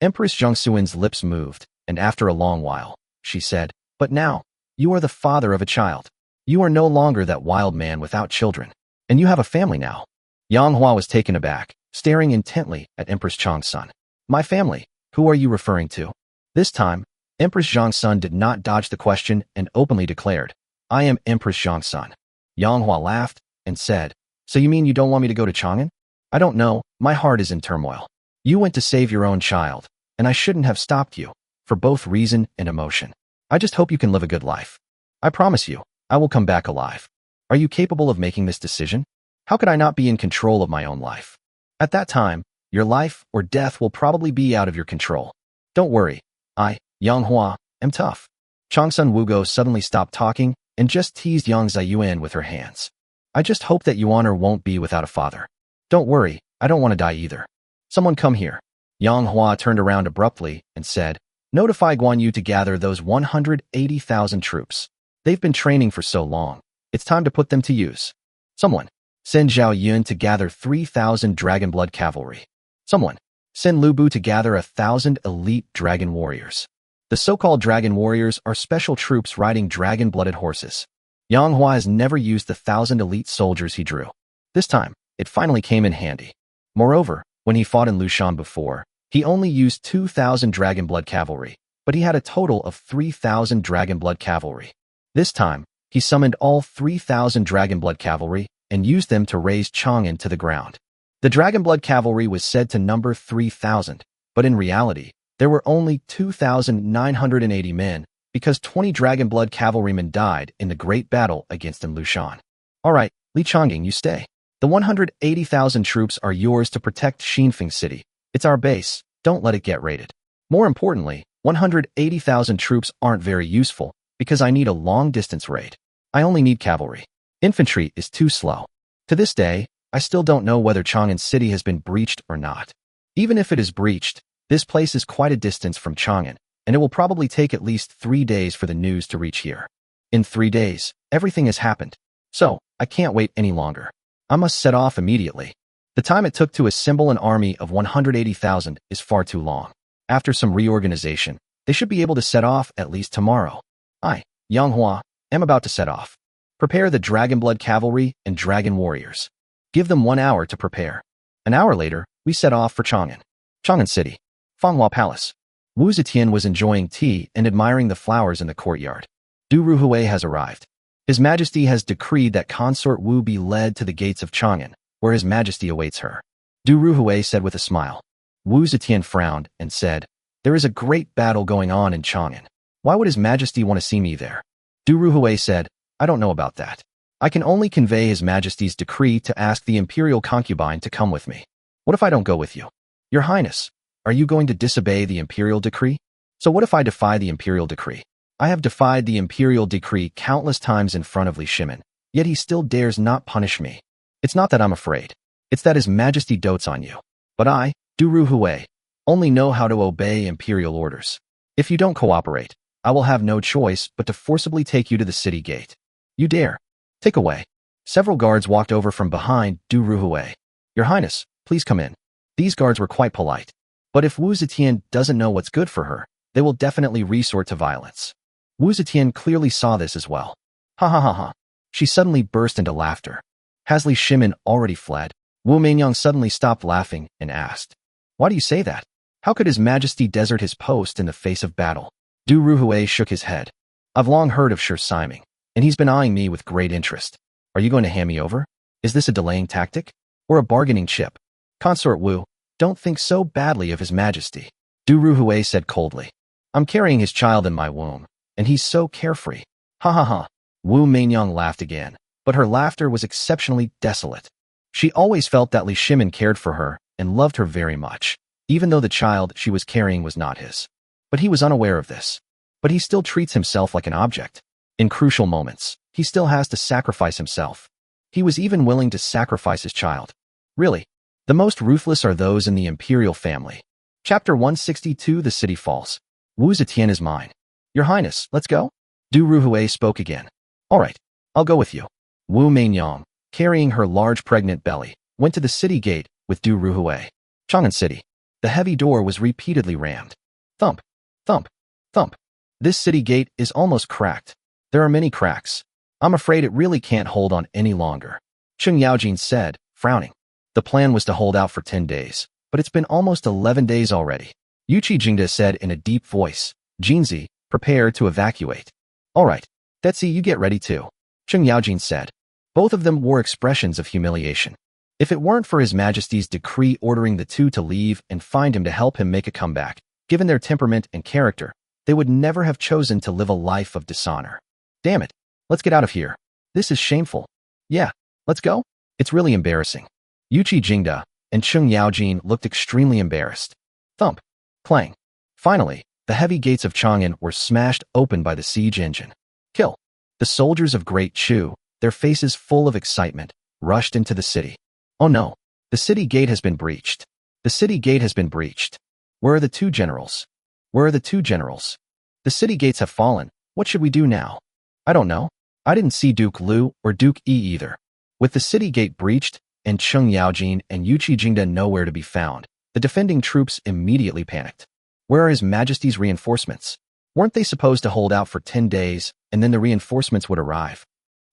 Empress Zhangsuan's lips moved, and after a long while, she said, but now, you are the father of a child. You are no longer that wild man without children, and you have a family now. Yang Hua was taken aback, staring intently at Empress Changsun. My family, who are you referring to? This time, Empress Zhangsun did not dodge the question and openly declared, I am Empress Zhangsun. Yang Hua laughed and said, "So you mean you don't want me to go to Chang'an? I don't know, my heart is in turmoil. You went to save your own child, and I shouldn't have stopped you, for both reason and emotion. I just hope you can live a good life. I promise you, I will come back alive. Are you capable of making this decision? How could I not be in control of my own life? At that time, your life or death will probably be out of your control. Don't worry, I, Yang Hua, am tough." Changsun Wugo suddenly stopped talking and just teased Yang Ziyuan with her hands. "I just hope that Yuan'er won't be without a father. Don't worry, I don't want to die either. Someone come here." Yang Hua turned around abruptly and said, "Notify Guan Yu to gather those 180,000 troops. They've been training for so long. It's time to put them to use. Someone, send Zhao Yun to gather 3,000 dragon blood cavalry. Someone, send Lu Bu to gather 1,000 elite dragon warriors." The so-called dragon warriors are special troops riding dragon-blooded horses. Yang Hua has never used the 1,000 elite soldiers he drew. This time, it finally came in handy. Moreover, when he fought in Lushan before, he only used 2,000 dragon blood cavalry, but he had a total of 3,000 dragon blood cavalry. This time, he summoned all 3,000 dragon blood cavalry and used them to raise Chang'an to the ground. The dragon blood cavalry was said to number 3,000, but in reality, there were only 2,980 men because 20 dragon blood cavalrymen died in the great battle against Lushan. "All right, Li Chang'an, you stay. The 180,000 troops are yours to protect Xinfeng City. It's our base, don't let it get raided. More importantly, 180,000 troops aren't very useful because I need a long-distance raid. I only need cavalry. Infantry is too slow. To this day, I still don't know whether Chang'an City has been breached or not. Even if it is breached, this place is quite a distance from Chang'an, and it will probably take at least 3 days for the news to reach here. In 3 days, everything has happened. So, I can't wait any longer. I must set off immediately. The time it took to assemble an army of 180,000 is far too long. After some reorganization, they should be able to set off at least tomorrow. I, Yang Hua, am about to set off. Prepare the dragon blood cavalry and dragon warriors. Give them 1 hour to prepare. An hour later, we set off for Chang'an. Chang'an City. Fanghua Palace. Wu Zetian was enjoying tea and admiring the flowers in the courtyard. Du Ruhui has arrived. His Majesty has decreed that Consort Wu be led to the gates of Chang'an, where His Majesty awaits her. Du Ruhui said with a smile. Wu Zetian frowned and said, "There is a great battle going on in Chang'an. Why would His Majesty want to see me there?" Du Ruhui said, "I don't know about that. I can only convey His Majesty's decree to ask the imperial concubine to come with me. What if I don't go with you? Your Highness, are you going to disobey the imperial decree? So what if I defy the imperial decree? I have defied the imperial decree countless times in front of Li Shimin, yet he still dares not punish me. It's not that I'm afraid. It's that His Majesty dotes on you. But I, Du Ruhui, only know how to obey imperial orders. If you don't cooperate, I will have no choice but to forcibly take you to the city gate. You dare. Take away." Several guards walked over from behind Du Ruhui. "Your Highness, please come in." These guards were quite polite. But if Wu Zetian doesn't know what's good for her, they will definitely resort to violence. Wu Zetian clearly saw this as well. Ha ha ha ha. She suddenly burst into laughter. Has Li Shimin already fled? Wu Meinyang suddenly stopped laughing and asked, "Why do you say that? How could His Majesty desert his post in the face of battle?" Du Ruhui shook his head. "I've long heard of Shi Siming, and he's been eyeing me with great interest. Are you going to hand me over? Is this a delaying tactic? Or a bargaining chip? Consort Wu, don't think so badly of His Majesty." Du Ruhui said coldly. "I'm carrying his child in my womb, and he's so carefree." Ha ha ha. Wu Meinyang laughed again, but her laughter was exceptionally desolate. She always felt that Li Shimin cared for her and loved her very much, even though the child she was carrying was not his. But he was unaware of this. But he still treats himself like an object. In crucial moments, he still has to sacrifice himself. He was even willing to sacrifice his child. Really, the most ruthless are those in the imperial family. Chapter 162, The City Falls. Wu Zetian is mine. Your Highness, let's go? Du Ruhui spoke again. All right, I'll go with you. Wu Meinyang, carrying her large pregnant belly, went to the city gate with Du Ruhui. Chang'an City. The heavy door was repeatedly rammed. Thump, thump, thump. This city gate is almost cracked. There are many cracks. I'm afraid it really can't hold on any longer. Cheng Yaojin said, frowning. The plan was to hold out for 10 days, but it's been almost 11 days already. Yuchi Jingda said in a deep voice, Jinzi, prepare to evacuate. All right, Betsy, you get ready too. Cheng Yaojin said. Both of them wore expressions of humiliation. If it weren't for His Majesty's decree ordering the two to leave and find him to help him make a comeback, given their temperament and character, they would never have chosen to live a life of dishonor. Damn it. Let's get out of here. This is shameful. Yeah, let's go. It's really embarrassing. Yuqi Jingda and Cheng Yaojin looked extremely embarrassed. Thump. Clang. Finally, the heavy gates of Chang'an were smashed open by the siege engine. Kill. The soldiers of Great Chu, their faces full of excitement, rushed into the city. Oh no, the city gate has been breached. The city gate has been breached. Where are the two generals? Where are the two generals? The city gates have fallen. What should we do now? I don't know. I didn't see Duke Lu or Duke Yi either. With the city gate breached and Cheng Yaojin and Yuqi Jingda nowhere to be found, the defending troops immediately panicked. Where are His Majesty's reinforcements? Weren't they supposed to hold out for 10 days and then the reinforcements would arrive?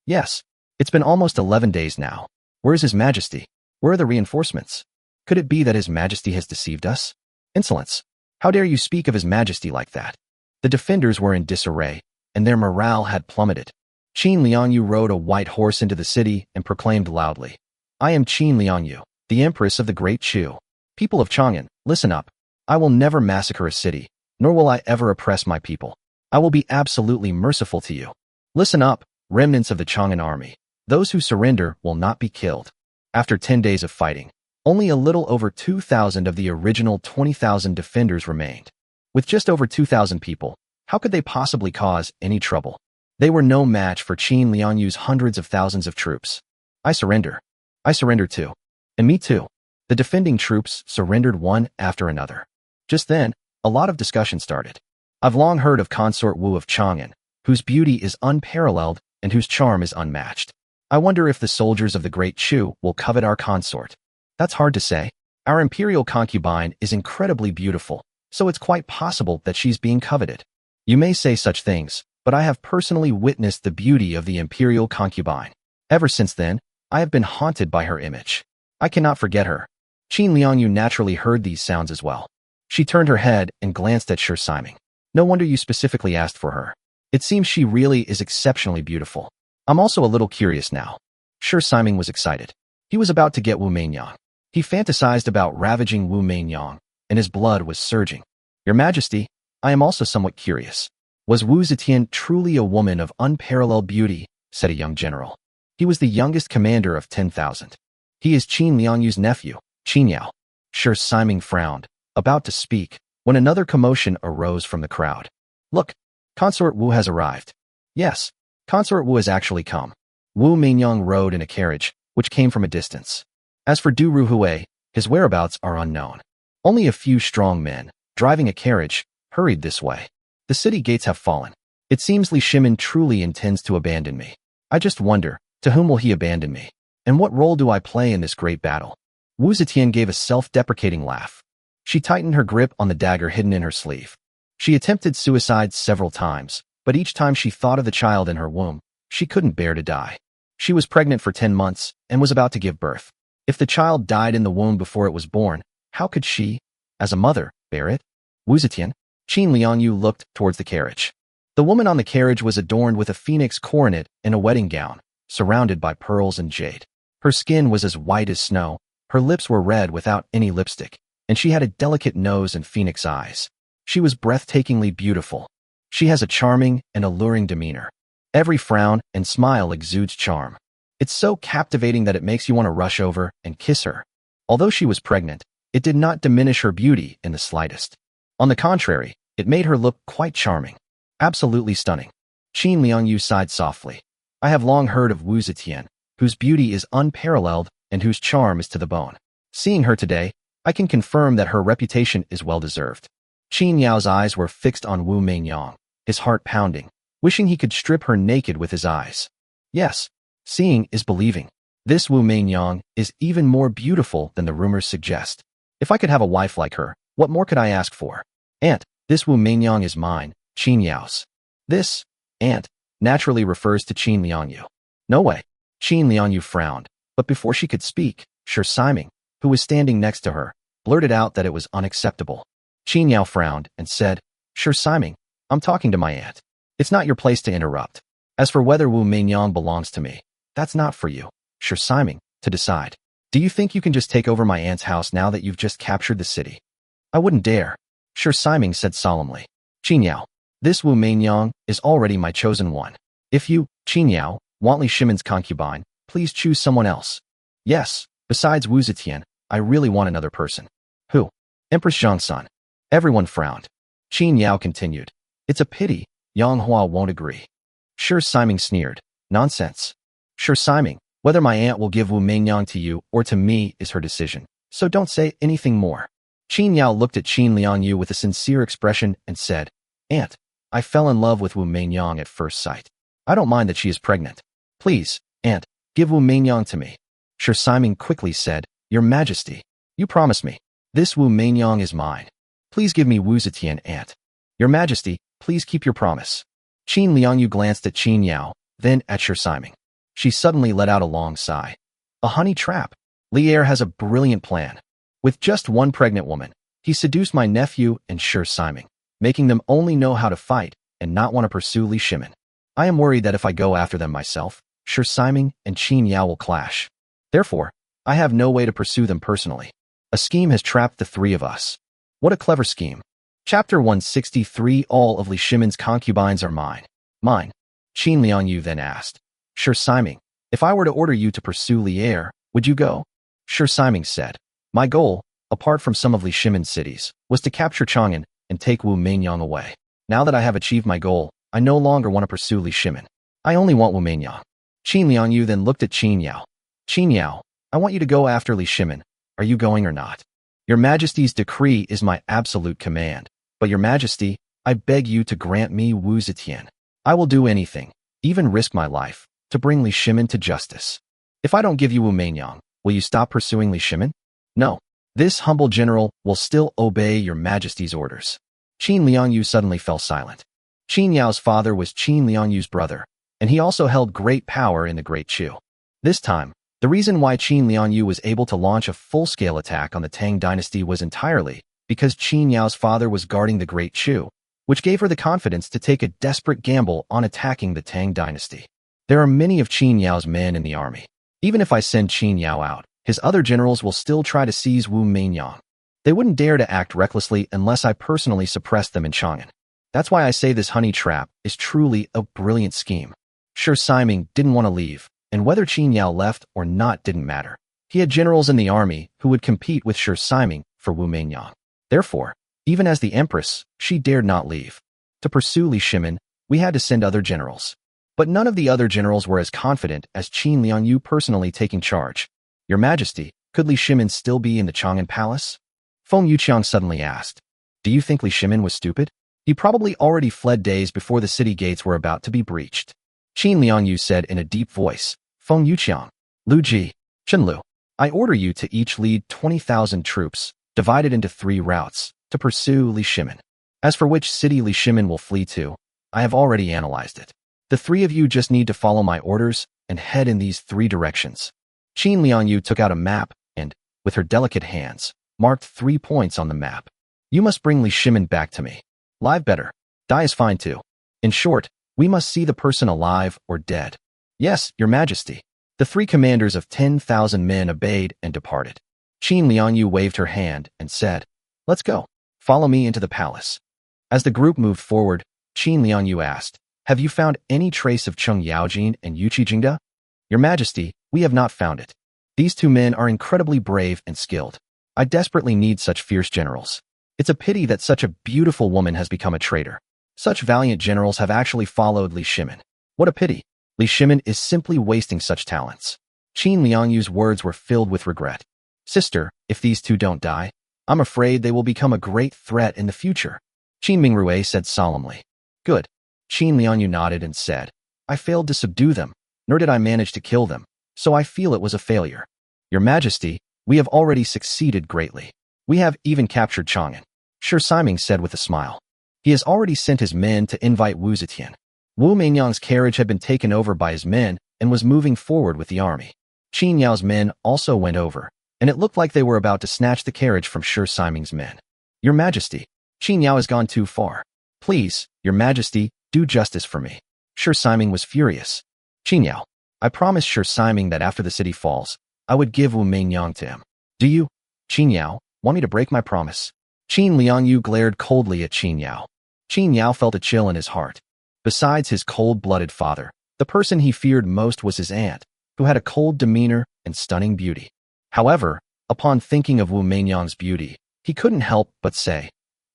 Yes. It's been almost 11 days now. Where is His Majesty? Where are the reinforcements? Could it be that His Majesty has deceived us? Insolence! How dare you speak of His Majesty like that? The defenders were in disarray, and their morale had plummeted. Qin Liangyu rode a white horse into the city and proclaimed loudly, I am Qin Liangyu, the Empress of the Great Chu. People of Chang'an, listen up. I will never massacre a city, nor will I ever oppress my people. I will be absolutely merciful to you. Listen up, remnants of the Chang'an army. Those who surrender will not be killed. After 10 days of fighting, only a little over 2,000 of the original 20,000 defenders remained. With just over 2,000 people, how could they possibly cause any trouble? They were no match for Qin Liangyu's hundreds of thousands of troops. I surrender. I surrender too. And me too. The defending troops surrendered one after another. Just then, a lot of discussion started. I've long heard of Consort Wu of Chang'an, whose beauty is unparalleled and whose charm is unmatched. I wonder if the soldiers of the Great Chu will covet our consort. That's hard to say. Our imperial concubine is incredibly beautiful, so it's quite possible that she's being coveted. You may say such things, but I have personally witnessed the beauty of the imperial concubine. Ever since then, I have been haunted by her image. I cannot forget her. Qin Liangyu naturally heard these sounds as well. She turned her head and glanced at Shi Siming. No wonder you specifically asked for her. It seems she really is exceptionally beautiful. I'm also a little curious now. Shi Siming was excited. He was about to get Wu Meinyang. He fantasized about ravaging Wu Meinyang, and his blood was surging. Your Majesty, I am also somewhat curious. Was Wu Zetian truly a woman of unparalleled beauty? Said a young general. He was the youngest commander of 10,000. He is Qin Liangyu's nephew, Qin Yao. Shi Siming frowned, about to speak, when another commotion arose from the crowd. Look, Consort Wu has arrived. Yes, Consort Wu has actually come. Wu Meinyang rode in a carriage, which came from a distance. As for Du Ruhui, his whereabouts are unknown. Only a few strong men, driving a carriage, hurried this way. The city gates have fallen. It seems Li Shimin truly intends to abandon me. I just wonder, to whom will he abandon me? And what role do I play in this great battle? Wu Zetian gave a self-deprecating laugh. She tightened her grip on the dagger hidden in her sleeve. She attempted suicide several times, but each time she thought of the child in her womb, she couldn't bear to die. She was pregnant for 10 months and was about to give birth. If the child died in the womb before it was born, how could she, as a mother, bear it? Wu Zetian, Qin Liangyu looked towards the carriage. The woman on the carriage was adorned with a phoenix coronet and a wedding gown, surrounded by pearls and jade. Her skin was as white as snow, her lips were red without any lipstick, and she had a delicate nose and phoenix eyes. She was breathtakingly beautiful. She has a charming and alluring demeanor. Every frown and smile exudes charm. It's so captivating that it makes you want to rush over and kiss her. Although she was pregnant, it did not diminish her beauty in the slightest. On the contrary, it made her look quite charming. Absolutely stunning. Qin Liangyu sighed softly. I have long heard of Wu Zetian, whose beauty is unparalleled and whose charm is to the bone. Seeing her today, I can confirm that her reputation is well-deserved. Qin Yao's eyes were fixed on Wu Meinyang, his heart pounding, wishing he could strip her naked with his eyes. Yes, seeing is believing. This Wu Meinyang is even more beautiful than the rumors suggest. If I could have a wife like her, what more could I ask for? Aunt, this Wu Meinyang is mine, Qin Yao's. This, aunt, naturally refers to Qin Liangyu. No way. Qin Liangyu frowned, but before she could speak, Shi Siming, who was standing next to her, blurted out that it was unacceptable. Qin Yao frowned and said, Shi Siming, I'm talking to my aunt. It's not your place to interrupt. As for whether Wu Meinyang belongs to me, That's not for you, Sir Simon, to decide. Do you think you can just take over my aunt's house now that you've just captured the city? I wouldn't dare, Sir Simon said solemnly. Qin this Wu Mainyang is already my chosen one. If you, Qin want Li Shimon's concubine, please choose someone else. Yes, besides Wu Zetian, I really want another person. Who? Empress Zhangsun. Everyone frowned. Qin continued. It's a pity, Yang Hua won't agree. Sure Simon sneered. Nonsense. Sure Simon, whether my aunt will give Wu Mainyang to you or to me is her decision, so don't say anything more. Qin looked at Qin Liangyu with a sincere expression and said, Aunt, I fell in love with Wu Mainyang at first sight. I don't mind that she is pregnant. Please, Aunt, give Wu Mainyang to me. Sure Simon quickly said, Your Majesty, you promised me. This Wu Mainyang is mine. Please give me Wu Zetian, Aunt. Your Majesty, please keep your promise. Qin Liangyu glanced at Qin then at Sure Simon. She suddenly let out a long sigh. A honey trap. Li Er has a brilliant plan. With just one pregnant woman, he seduced my nephew and Sure Simon, making them only know how to fight and not want to pursue Li Shimin. I am worried that if I go after them myself, Sure Simon and Qin will clash. Therefore, I have no way to pursue them personally. A scheme has trapped the three of us. What a clever scheme. Chapter 163 All of Li Shimin's concubines are mine. Mine. Qin Liangyu then asked. Sure Simon, if I were to order you to pursue Li Er, would you go? Sure Simon said. My goal, apart from some of Li Shimin's cities, was to capture Chang'an and take Wu Mainyang away. Now that I have achieved my goal, I no longer want to pursue Li Shimin. I only want Wu Mainyang. Qin Liangyu then looked at Qin Yao. Qin Yao, I want you to go after Li Shimin. Are you going or not? Your Majesty's decree is my absolute command. But Your Majesty, I beg you to grant me Wu Zetian. I will do anything, even risk my life, to bring Li Shimin to justice. If I don't give you Wu Mainyang, will you stop pursuing Li Shimin? No. This humble general will still obey Your Majesty's orders. Qin Liangyu suddenly fell silent. Qin Yao's father was Qin Liangyu's brother, and he also held great power in the Great Chu. This time, the reason why Qin Liangyu was able to launch a full-scale attack on the Tang dynasty was entirely because Qin Yao's father was guarding the Great Chu, which gave her the confidence to take a desperate gamble on attacking the Tang dynasty. There are many of Qin Yao's men in the army. Even if I send Qin Yao out, his other generals will still try to seize Wu Mainyang. They wouldn't dare to act recklessly unless I personally suppressed them in Chang'an. That's why I say this honey trap is truly a brilliant scheme. Sure Simon didn't want to leave, and whether Qin Yao left or not didn't matter. He had generals in the army who would compete with Sure Simon for Wu Mainyang. Therefore, even as the Empress, she dared not leave. To pursue Li Shimin, we had to send other generals. But none of the other generals were as confident as Qin Liangyu personally taking charge. Your Majesty, could Li Shimin still be in the Chang'an Palace? Feng Yuqiang suddenly asked. Do you think Li Shimin was stupid? He probably already fled days before the city gates were about to be breached. Qin Liangyu said in a deep voice. Feng Yuqiang, Lu Ji, Chenlu, I order you to each lead 20,000 troops, divided into 3 routes, to pursue Li Shimin. As for which city Li Shimin will flee to, I have already analyzed it. The 3 of you just need to follow my orders and head in these 3 directions. Qin Liangyu took out a map and, with her delicate hands, marked 3 points on the map. You must bring Li Shimin back to me. Live better. Die is fine too. In short, we must see the person alive or dead. Yes, Your Majesty. The 3 commanders of 10,000 men obeyed and departed. Qin Liangyu waved her hand and said, Let's go. Follow me into the palace. As the group moved forward, Qin Liangyu asked, Have you found any trace of Cheng Yaojin and Yu Qijingda? Your Majesty, we have not found it. These 2 men are incredibly brave and skilled. I desperately need such fierce generals. It's a pity that such a beautiful woman has become a traitor. Such valiant generals have actually followed Li Shimin. What a pity. Li Shimin is simply wasting such talents. Qin Liangyu's words were filled with regret. Sister, if these 2 don't die, I'm afraid they will become a great threat in the future. Qin Mingrue said solemnly. Good. Qin Liangyu nodded and said, I failed to subdue them, nor did I manage to kill them, so I feel it was a failure. Your Majesty, we have already succeeded greatly. We have even captured Chang'an. Sure Simon said with a smile. He has already sent his men to invite Wu Zetian. Wu Mainyang's carriage had been taken over by his men and was moving forward with the army. Qin Yao's men also went over, and it looked like they were about to snatch the carriage from Sure Simon's men. Your Majesty, Qin Yao has gone too far. Please, Your Majesty, do justice for me. Sure Simon was furious. Qin Yao, I promised Shi Siming that after the city falls, I would give Wu Meinyang to him. Do you, Qin Yao, want me to break my promise? Qin Liangyu glared coldly at Qin Yao. Qin Yao felt a chill in his heart. Besides his cold-blooded father, the person he feared most was his aunt, who had a cold demeanor and stunning beauty. However, upon thinking of Wu Meinyang's beauty, he couldn't help but say,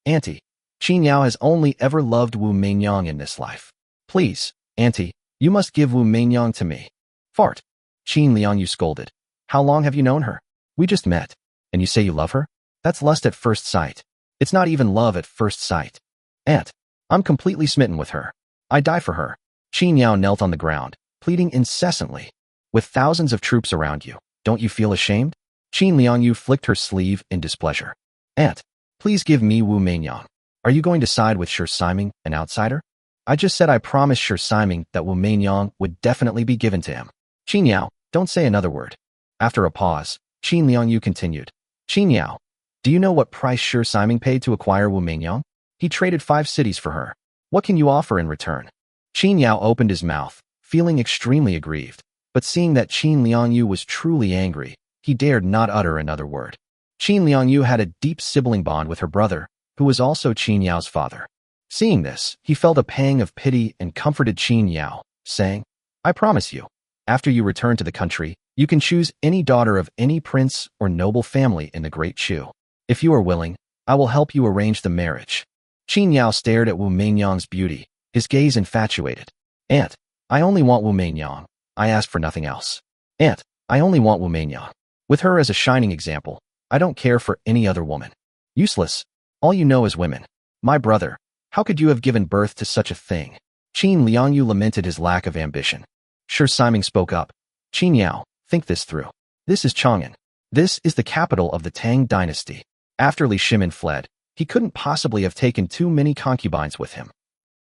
Auntie, Qin Yao has only ever loved Wu Meinyang in this life. Please, Auntie, you must give Wu Meinyang to me. Fart. Qin Liangyu scolded. How long have you known her? We just met. And you say you love her? That's lust at first sight. It's not even love at first sight. Aunt, I'm completely smitten with her. I die for her. Qin Yao knelt on the ground, pleading incessantly. With thousands of troops around you, don't you feel ashamed? Qin Liangyu flicked her sleeve in displeasure. Aunt, please give me Wu Meinyang. Are you going to side with Shi Siming, an outsider? I just said I promised Shi Siming that Wu Meinyang would definitely be given to him. Qin Yao, don't say another word. After a pause, Qin Liangyu continued. Qin Yao, do you know what price Shi Siming paid to acquire Wu Meinyang? He traded 5 cities for her. What can you offer in return? Qin Yao opened his mouth, feeling extremely aggrieved, but seeing that Qin Liangyu was truly angry, he dared not utter another word. Qin Liangyu had a deep sibling bond with her brother, who was also Qin Yao's father. Seeing this, he felt a pang of pity and comforted Qin Yao, saying, I promise you, after you return to the country, you can choose any daughter of any prince or noble family in the Great Chu. If you are willing, I will help you arrange the marriage. Qin Yao stared at Wu Meinyang's beauty, his gaze infatuated. Aunt, I only want Wu Meinyang. I ask for nothing else. Aunt, I only want Wu Meinyang. With her as a shining example, I don't care for any other woman. Useless. All you know is women. My brother, how could you have given birth to such a thing? Qin Liangyu lamented his lack of ambition. Shi Siming spoke up. Qin Yao, think this through. This is Chang'an. This is the capital of the Tang dynasty. After Li Shimin fled, he couldn't possibly have taken too many concubines with him.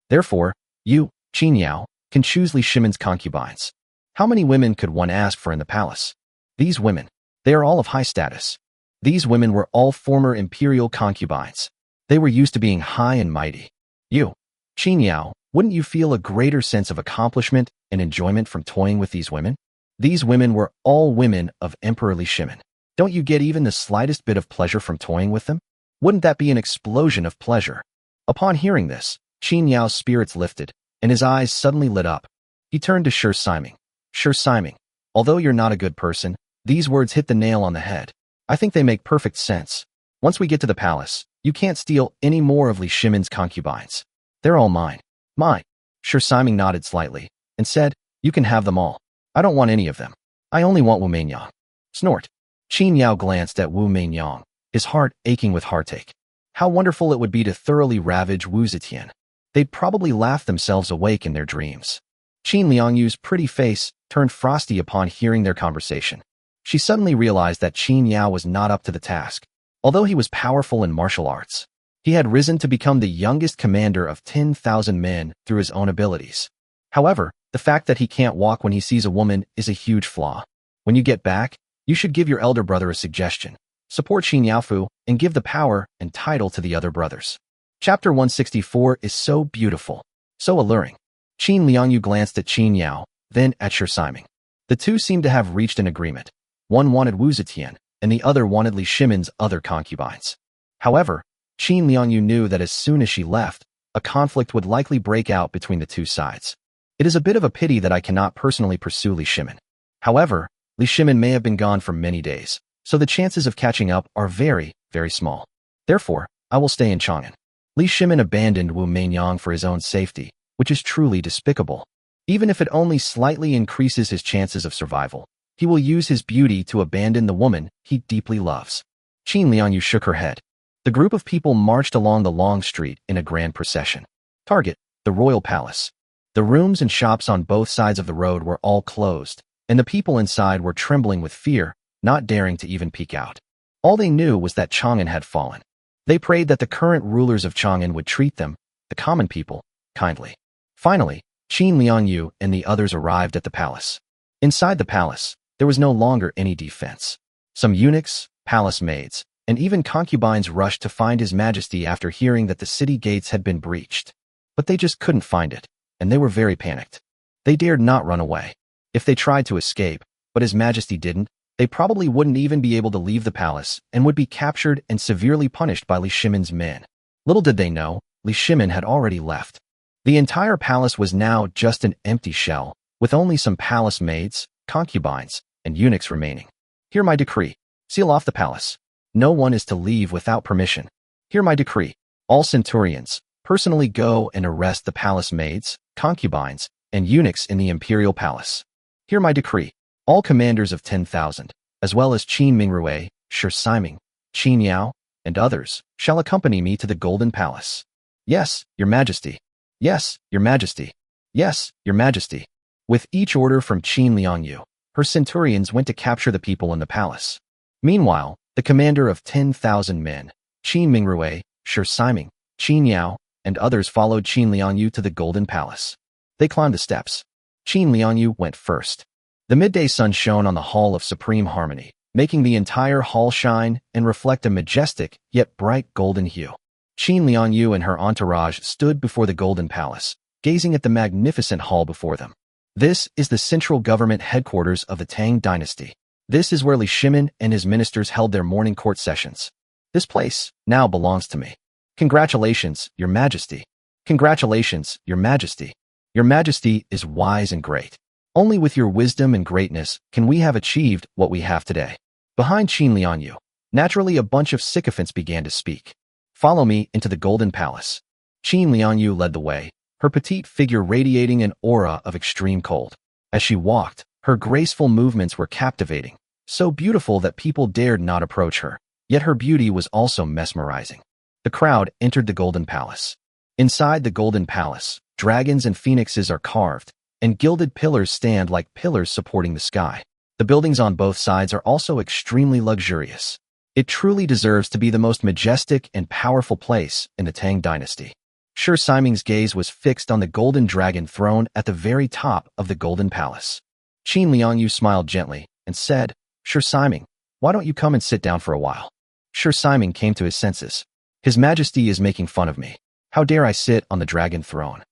Therefore, you, Qin Yao, can choose Li Shimin's concubines. How many women could one ask for in the palace? These women, they are all of high status. These women were all former imperial concubines. They were used to being high and mighty. You, Qin Yao, wouldn't you feel a greater sense of accomplishment and enjoyment from toying with these women? These women were all women of Emperor Li Shimin. Don't you get even the slightest bit of pleasure from toying with them? Wouldn't that be an explosion of pleasure? Upon hearing this, Qin Yao's spirits lifted, and his eyes suddenly lit up. He turned to Shi Siming. Shi Siming, although you're not a good person, these words hit the nail on the head. I think they make perfect sense. Once we get to the palace, you can't steal any more of Li Shimin's concubines. They're all mine. Mine. Shi Siming nodded slightly, and said, you can have them all. I don't want any of them. I only want Wu Meinyang. Snort. Qin Yao glanced at Wu Meinyang, his heart aching with heartache. How wonderful it would be to thoroughly ravage Wu Zetian. They'd probably laugh themselves awake in their dreams. Qin Liangyu's pretty face turned frosty upon hearing their conversation. She suddenly realized that Qin Yao was not up to the task. Although he was powerful in martial arts, he had risen to become the youngest commander of 10,000 men through his own abilities. However, the fact that he can't walk when he sees a woman is a huge flaw. When you get back, you should give your elder brother a suggestion. Support Qin Yaofu and give the power and title to the other brothers. Chapter 164 is so beautiful, so alluring. Qin Liangyu glanced at Qin Yao, then at Shi Siming. The two seemed to have reached an agreement. One wanted Wu Zetian, and the other wanted Li Shimin's other concubines. However, Qin Liangyu knew that as soon as she left, a conflict would likely break out between the two sides. It is a bit of a pity that I cannot personally pursue Li Shimin. However, Li Shimin may have been gone for many days, so the chances of catching up are very, very small. Therefore, I will stay in Chang'an. Li Shimin abandoned Wu Meinyang for his own safety, which is truly despicable. Even if it only slightly increases his chances of survival, he will use his beauty to abandon the woman he deeply loves. Qin Liangyu shook her head. The group of people marched along the long street in a grand procession. Target, the royal palace. The rooms and shops on both sides of the road were all closed, and the people inside were trembling with fear, not daring to even peek out. All they knew was that Chang'an had fallen. They prayed that the current rulers of Chang'an would treat them, the common people, kindly. Finally, Qin Liangyu and the others arrived at the palace. Inside the palace, there was no longer any defense. Some eunuchs, palace maids, and even concubines rushed to find His Majesty after hearing that the city gates had been breached. But they just couldn't find it, and they were very panicked. They dared not run away. If they tried to escape, but His Majesty didn't, they probably wouldn't even be able to leave the palace and would be captured and severely punished by Li Shimin's men. Little did they know, Li Shimin had already left. The entire palace was now just an empty shell, with only some palace maids, concubines, and eunuchs remaining. Hear my decree. Seal off the palace. No one is to leave without permission. Hear my decree. All centurions, personally go and arrest the palace maids, concubines, and eunuchs in the imperial palace. Hear my decree. All commanders of 10,000, as well as Qin Mingrui, Shi Siming, Qin Yao, and others, shall accompany me to the Golden Palace. Yes, Your Majesty. Yes, Your Majesty. Yes, Your Majesty. With each order from Qin Liangyu, her centurions went to capture the people in the palace. Meanwhile, the commander of 10,000 men, Qin Mingrui, Shi Siming, Qin Yao, and others followed Qin Liangyu to the Golden Palace. They climbed the steps. Qin Liangyu went first. The midday sun shone on the Hall of Supreme Harmony, making the entire hall shine and reflect a majestic yet bright golden hue. Qin Liangyu and her entourage stood before the Golden Palace, gazing at the magnificent hall before them. This is the central government headquarters of the Tang dynasty. This is where Li Shimin and his ministers held their morning court sessions. This place now belongs to me. Congratulations, Your Majesty. Congratulations, Your Majesty. Your Majesty is wise and great. Only with your wisdom and greatness can we have achieved what we have today. Behind Qin Liangyu, naturally a bunch of sycophants began to speak. Follow me into the Golden Palace. Qin Liangyu led the way, her petite figure radiating an aura of extreme cold. As she walked, her graceful movements were captivating, so beautiful that people dared not approach her, yet her beauty was also mesmerizing. The crowd entered the Golden Palace. Inside the Golden Palace, dragons and phoenixes are carved, and gilded pillars stand like pillars supporting the sky. The buildings on both sides are also extremely luxurious. It truly deserves to be the most majestic and powerful place in the Tang dynasty. Shi Siming's gaze was fixed on the golden dragon throne at the very top of the Golden Palace. Qin Liangyu smiled gently and said, Shi Siming, why don't you come and sit down for a while? Shi Siming came to his senses. His Majesty is making fun of me. How dare I sit on the dragon throne?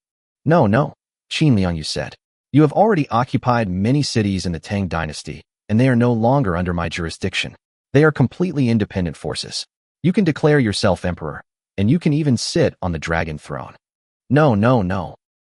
No, Qin Liangyu said. You have already occupied many cities in the Tang dynasty, and they are no longer under my jurisdiction. They are completely independent forces. You can declare yourself emperor, and you can even sit on the dragon throne. No.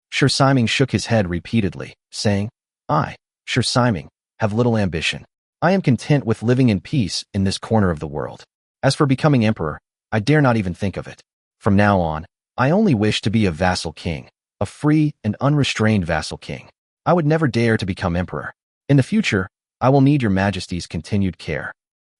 Shi Siming shook his head repeatedly, saying, I, Shi Siming, have little ambition. I am content with living in peace in this corner of the world. As for becoming emperor, I dare not even think of it. From now on, I only wish to be a vassal king, a free and unrestrained vassal king. I would never dare to become emperor. In the future, I will need Your Majesty's continued care.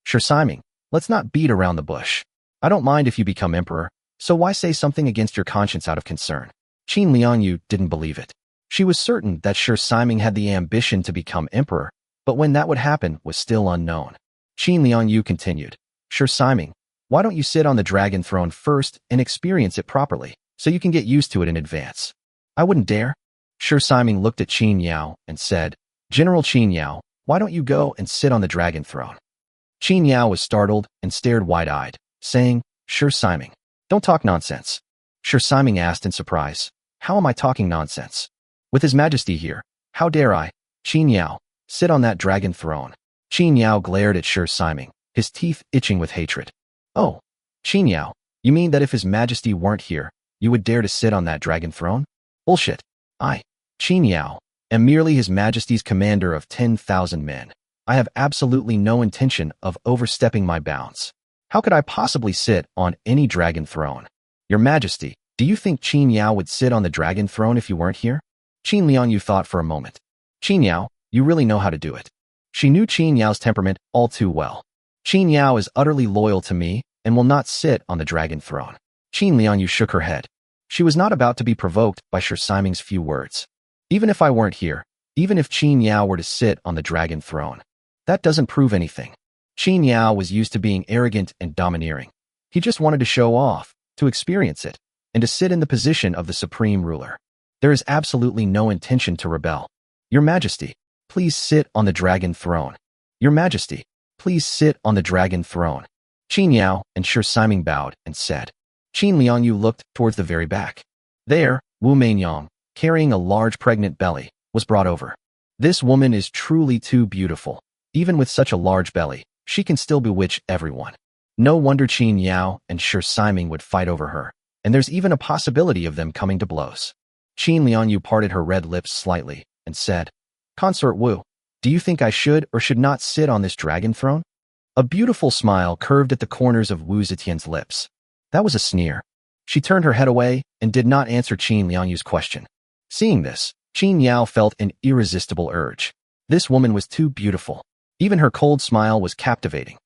Shi Siming, let's not beat around the bush. I don't mind if you become emperor, so why say something against your conscience out of concern? Qin Liangyu didn't believe it. She was certain that Shi Siming had the ambition to become emperor, but when that would happen was still unknown. Qin Liangyu continued, Shi Siming, why don't you sit on the dragon throne first and experience it properly, so you can get used to it in advance? I wouldn't dare. Shi Siming looked at Qin Yao and said, General Qin Yao, why don't you go and sit on the dragon throne? Qin Yao was startled and stared wide-eyed, saying, Shi Siming, don't talk nonsense. Shi Siming asked in surprise, how am I talking nonsense? With His Majesty here, how dare I, Qin Yao, sit on that dragon throne? Qin Yao glared at Shi Siming, his teeth itching with hatred. Oh, Qin Yao, you mean that if His Majesty weren't here, you would dare to sit on that dragon throne? Bullshit. I, Qin Yao, am merely His Majesty's commander of 10,000 men. I have absolutely no intention of overstepping my bounds. How could I possibly sit on any dragon throne? Your Majesty, do you think Qin Yao would sit on the dragon throne if you weren't here? Qin Liangyu thought for a moment. Qin Yao, you really know how to do it. She knew Qin Yao's temperament all too well. Qin Yao is utterly loyal to me and will not sit on the dragon throne. Qin Liangyu shook her head. She was not about to be provoked by Shi Siming's few words. Even if I weren't here, even if Qin Yao were to sit on the dragon throne, that doesn't prove anything. Qin Yao was used to being arrogant and domineering. He just wanted to show off, to experience it, and to sit in the position of the supreme ruler. There is absolutely no intention to rebel. Your Majesty, please sit on the dragon throne. Your Majesty, please sit on the dragon throne. Qin Yao and Shi Siming bowed and said. Qin Liangyu looked towards the very back. There, Wu Mainyang, carrying a large pregnant belly, was brought over. This woman is truly too beautiful. Even with such a large belly, she can still bewitch everyone. No wonder Qin Yao and Shi Siming would fight over her, and there's even a possibility of them coming to blows. Qin Liangyu parted her red lips slightly and said, Consort Wu, do you think I should or should not sit on this dragon throne? A beautiful smile curved at the corners of Wu Zetian's lips. That was a sneer. She turned her head away and did not answer Qin Liangyu's question. Seeing this, Qin Yao felt an irresistible urge. This woman was too beautiful. Even her cold smile was captivating.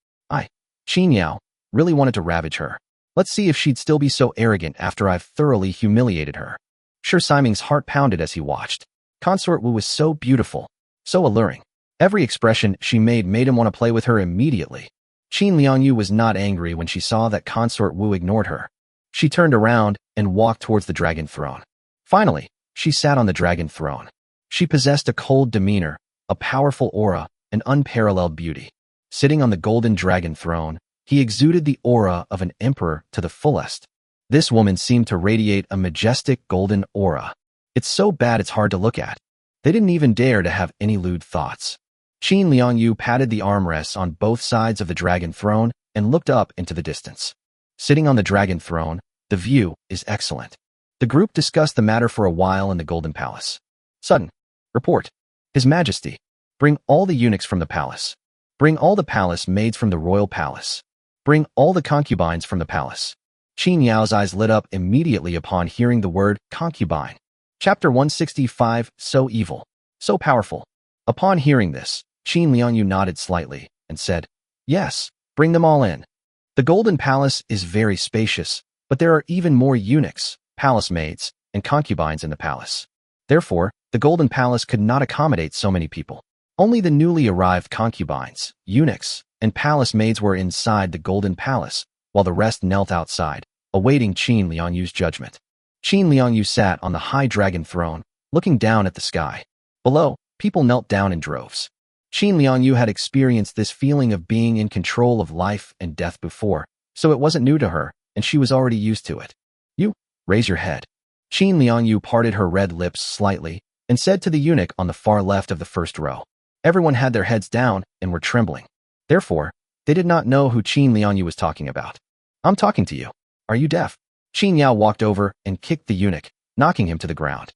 Qin Yao, really wanted to ravage her. Let's see if she'd still be so arrogant after I've thoroughly humiliated her. Shi Siming's heart pounded as he watched. Consort Wu was so beautiful, so alluring. Every expression she made him want to play with her immediately. Qin Liangyu was not angry when she saw that Consort Wu ignored her. She turned around and walked towards the dragon throne. Finally, she sat on the dragon throne. She possessed a cold demeanor, a powerful aura, and unparalleled beauty. Sitting on the golden dragon throne, he exuded the aura of an emperor to the fullest. This woman seemed to radiate a majestic golden aura. It's so bad it's hard to look at. They didn't even dare to have any lewd thoughts. Qin Liangyu patted the armrests on both sides of the dragon throne and looked up into the distance. Sitting on the dragon throne, the view is excellent. The group discussed the matter for a while in the Golden Palace. Sudden. Report. His Majesty. Bring all the eunuchs from the palace. Bring all the palace maids from the royal palace. Bring all the concubines from the palace. Qin Yao's eyes lit up immediately upon hearing the word concubine. Chapter 165, So Evil, So Powerful. Upon hearing this, Qin Liangyu nodded slightly and said, Yes, bring them all in. The Golden Palace is very spacious, but there are even more eunuchs, palace maids, and concubines in the palace. Therefore, the Golden Palace could not accommodate so many people. Only the newly arrived concubines, eunuchs, and palace maids were inside the Golden Palace, while the rest knelt outside, awaiting Qin Liangyu's judgment. Qin Liangyu sat on the high dragon throne, looking down at the sky. Below, people knelt down in droves. Qin Liangyu had experienced this feeling of being in control of life and death before, so it wasn't new to her, and she was already used to it. You, raise your head. Qin Liangyu parted her red lips slightly and said to the eunuch on the far left of the first row. Everyone had their heads down and were trembling. Therefore, they did not know who Qin Liangyu was talking about. I'm talking to you. Are you deaf? Qin Yao walked over and kicked the eunuch, knocking him to the ground.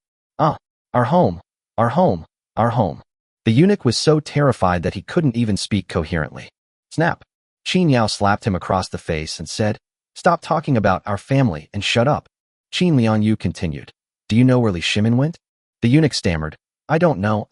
Our home, our home, our home. The eunuch was so terrified that he couldn't even speak coherently. Snap. Qin Yao slapped him across the face and said, Stop talking about our family and shut up. Qin Liangyu continued. Do you know where Li Shimin went? The eunuch stammered. I don't know.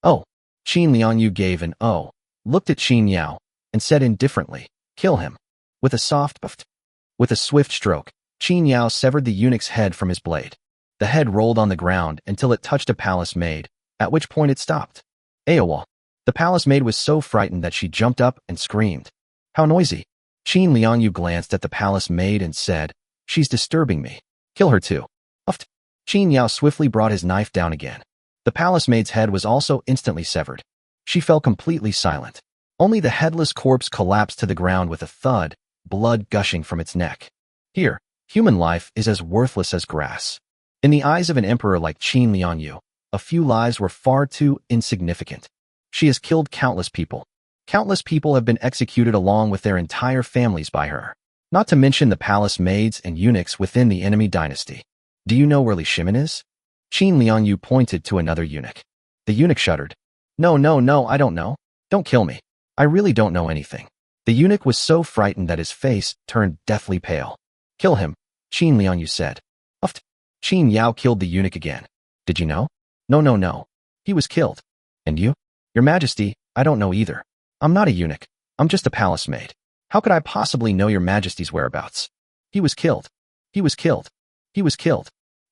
Oh. Qin Liangyu gave an oh, looked at Qin Yao, and said indifferently, Kill him. With a swift stroke, Qin Yao severed the eunuch's head from his blade. The head rolled on the ground until it touched a palace maid, at which point it stopped. Aowa. The palace maid was so frightened that she jumped up and screamed. How noisy. Qin Liangyu glanced at the palace maid and said, She's disturbing me. Kill her too. Qin Yao swiftly brought his knife down again. The palace maid's head was also instantly severed. She fell completely silent. Only the headless corpse collapsed to the ground with a thud, blood gushing from its neck. Here, human life is as worthless as grass. In the eyes of an emperor like Qin Liangyu, a few lives were far too insignificant. She has killed countless people. Countless people have been executed along with their entire families by her. Not to mention the palace maids and eunuchs within the enemy dynasty. Do you know where Li Shimin is? Qin Liangyu pointed to another eunuch. The eunuch shuddered. No, I don't know. Don't kill me. I really don't know anything. The eunuch was so frightened that his face turned deathly pale. Kill him, Qin Liangyu said. Qin Yao killed the eunuch again. Did you know? No. He was killed. And you? Your Majesty, I don't know either. I'm not a eunuch. I'm just a palace maid. How could I possibly know your Majesty's whereabouts? He was killed.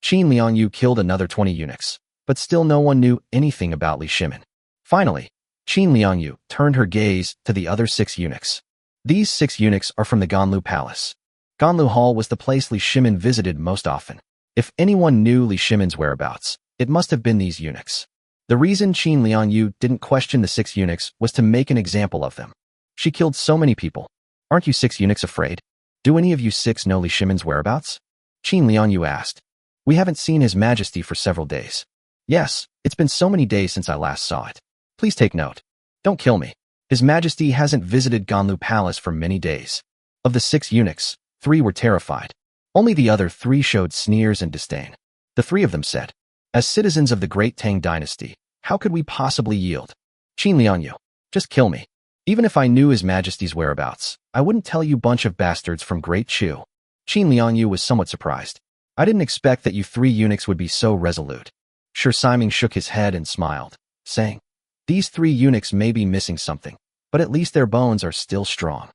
Qin Liangyu killed another 20 eunuchs, but still no one knew anything about Li Shimin. Finally, Qin Liangyu turned her gaze to the other 6 eunuchs. These 6 eunuchs are from the Ganlu Palace. Ganlu Hall was the place Li Shimin visited most often. If anyone knew Li Shimin's whereabouts, it must have been these eunuchs. The reason Qin Liangyu didn't question the 6 eunuchs was to make an example of them. She killed so many people. Aren't you 6 eunuchs afraid? Do any of you 6 know Li Shimin's whereabouts? Qin Liangyu asked. We haven't seen His Majesty for several days. Yes, It's been so many days since I last saw it. Please take note. Don't kill me. His Majesty hasn't visited Ganlu Palace for many days. Of the 6 eunuchs, 3 were terrified. Only the other 3 showed sneers and disdain. The 3 of them said, "As citizens of the great Tang dynasty, how could we possibly yield? Qin Liangyu, just kill me. Even if I knew His Majesty's whereabouts, I wouldn't tell you bunch of bastards from Great Chu." Qin Liangyu was somewhat surprised. "I didn't expect that you 3 eunuchs would be so resolute." Shi Siming shook his head and smiled, saying, "These 3 eunuchs may be missing something, but at least their bones are still strong.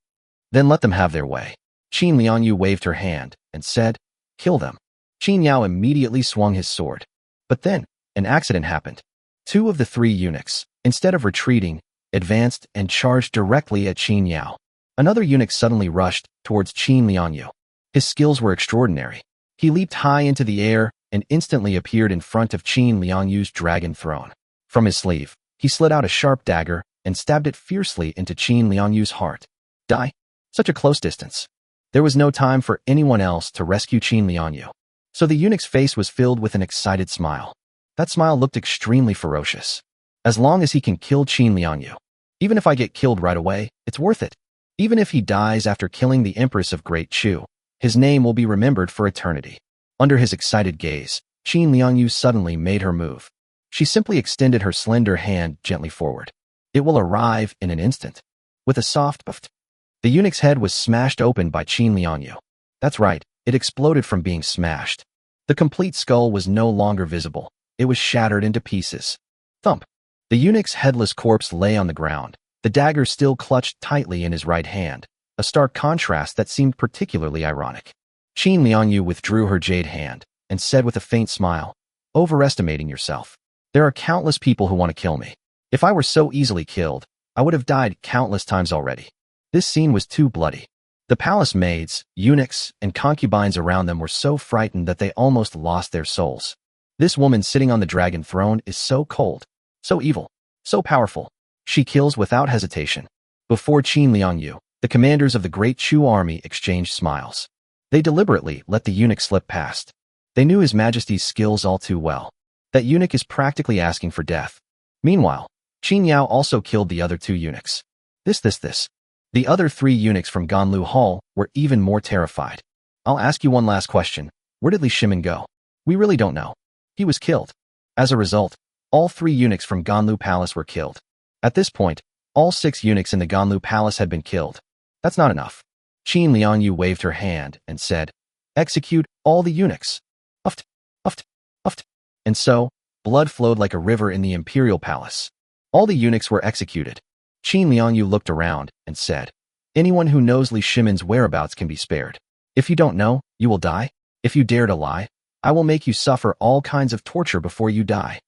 Then let them have their way." Qin Liangyu waved her hand and said, "Kill them." Qin Yao immediately swung his sword. But then, an accident happened. 2 of the 3 eunuchs, instead of retreating, advanced and charged directly at Qin Yao. Another eunuch suddenly rushed towards Qin Liangyu. His skills were extraordinary. He leaped high into the air and instantly appeared in front of Qin Liangyu's dragon throne. From his sleeve, he slid out a sharp dagger and stabbed it fiercely into Qin Liangyu's heart. Die? Such a close distance. There was no time for anyone else to rescue Qin Liangyu. So the eunuch's face was filled with an excited smile. That smile looked extremely ferocious. As long as he can kill Qin Liangyu. Even if I get killed right away, it's worth it. Even if he dies after killing the Empress of Great Chu, his name will be remembered for eternity. Under his excited gaze, Qin Liangyu suddenly made her move. She simply extended her slender hand gently forward. "It will arrive in an instant." With a soft puff, the eunuch's head was smashed open by Qin Liangyu. That's right, it exploded from being smashed. The complete skull was no longer visible. It was shattered into pieces. Thump. The eunuch's headless corpse lay on the ground, the dagger still clutched tightly in his right hand, a stark contrast that seemed particularly ironic. Qin Liangyu withdrew her jade hand and said with a faint smile, "Overestimating yourself. There are countless people who want to kill me. If I were so easily killed, I would have died countless times already." This scene was too bloody. The palace maids, eunuchs, and concubines around them were so frightened that they almost lost their souls. This woman sitting on the dragon throne is so cold, so evil, so powerful. She kills without hesitation. Before Qin Liangyu, the commanders of the Great Chu army exchanged smiles. They deliberately let the eunuch slip past. They knew His Majesty's skills all too well. That eunuch is practically asking for death. Meanwhile, Qin Yao also killed the other 2 eunuchs. This. The other 3 eunuchs from Ganlu Hall were even more terrified. "I'll ask you one last question. Where did Li Shimin go? We really don't know. He was killed." As a result, all 3 eunuchs from Ganlu Palace were killed. At this point, all 6 eunuchs in the Ganlu Palace had been killed. That's not enough. Qin Liangyu waved her hand and said, "Execute all the eunuchs." Uft, uft, uft. And so, blood flowed like a river in the imperial palace. All the eunuchs were executed. Qin Liangyu looked around and said, "Anyone who knows Li Shimin's whereabouts can be spared. If you don't know, you will die. If you dare to lie, I will make you suffer all kinds of torture before you die."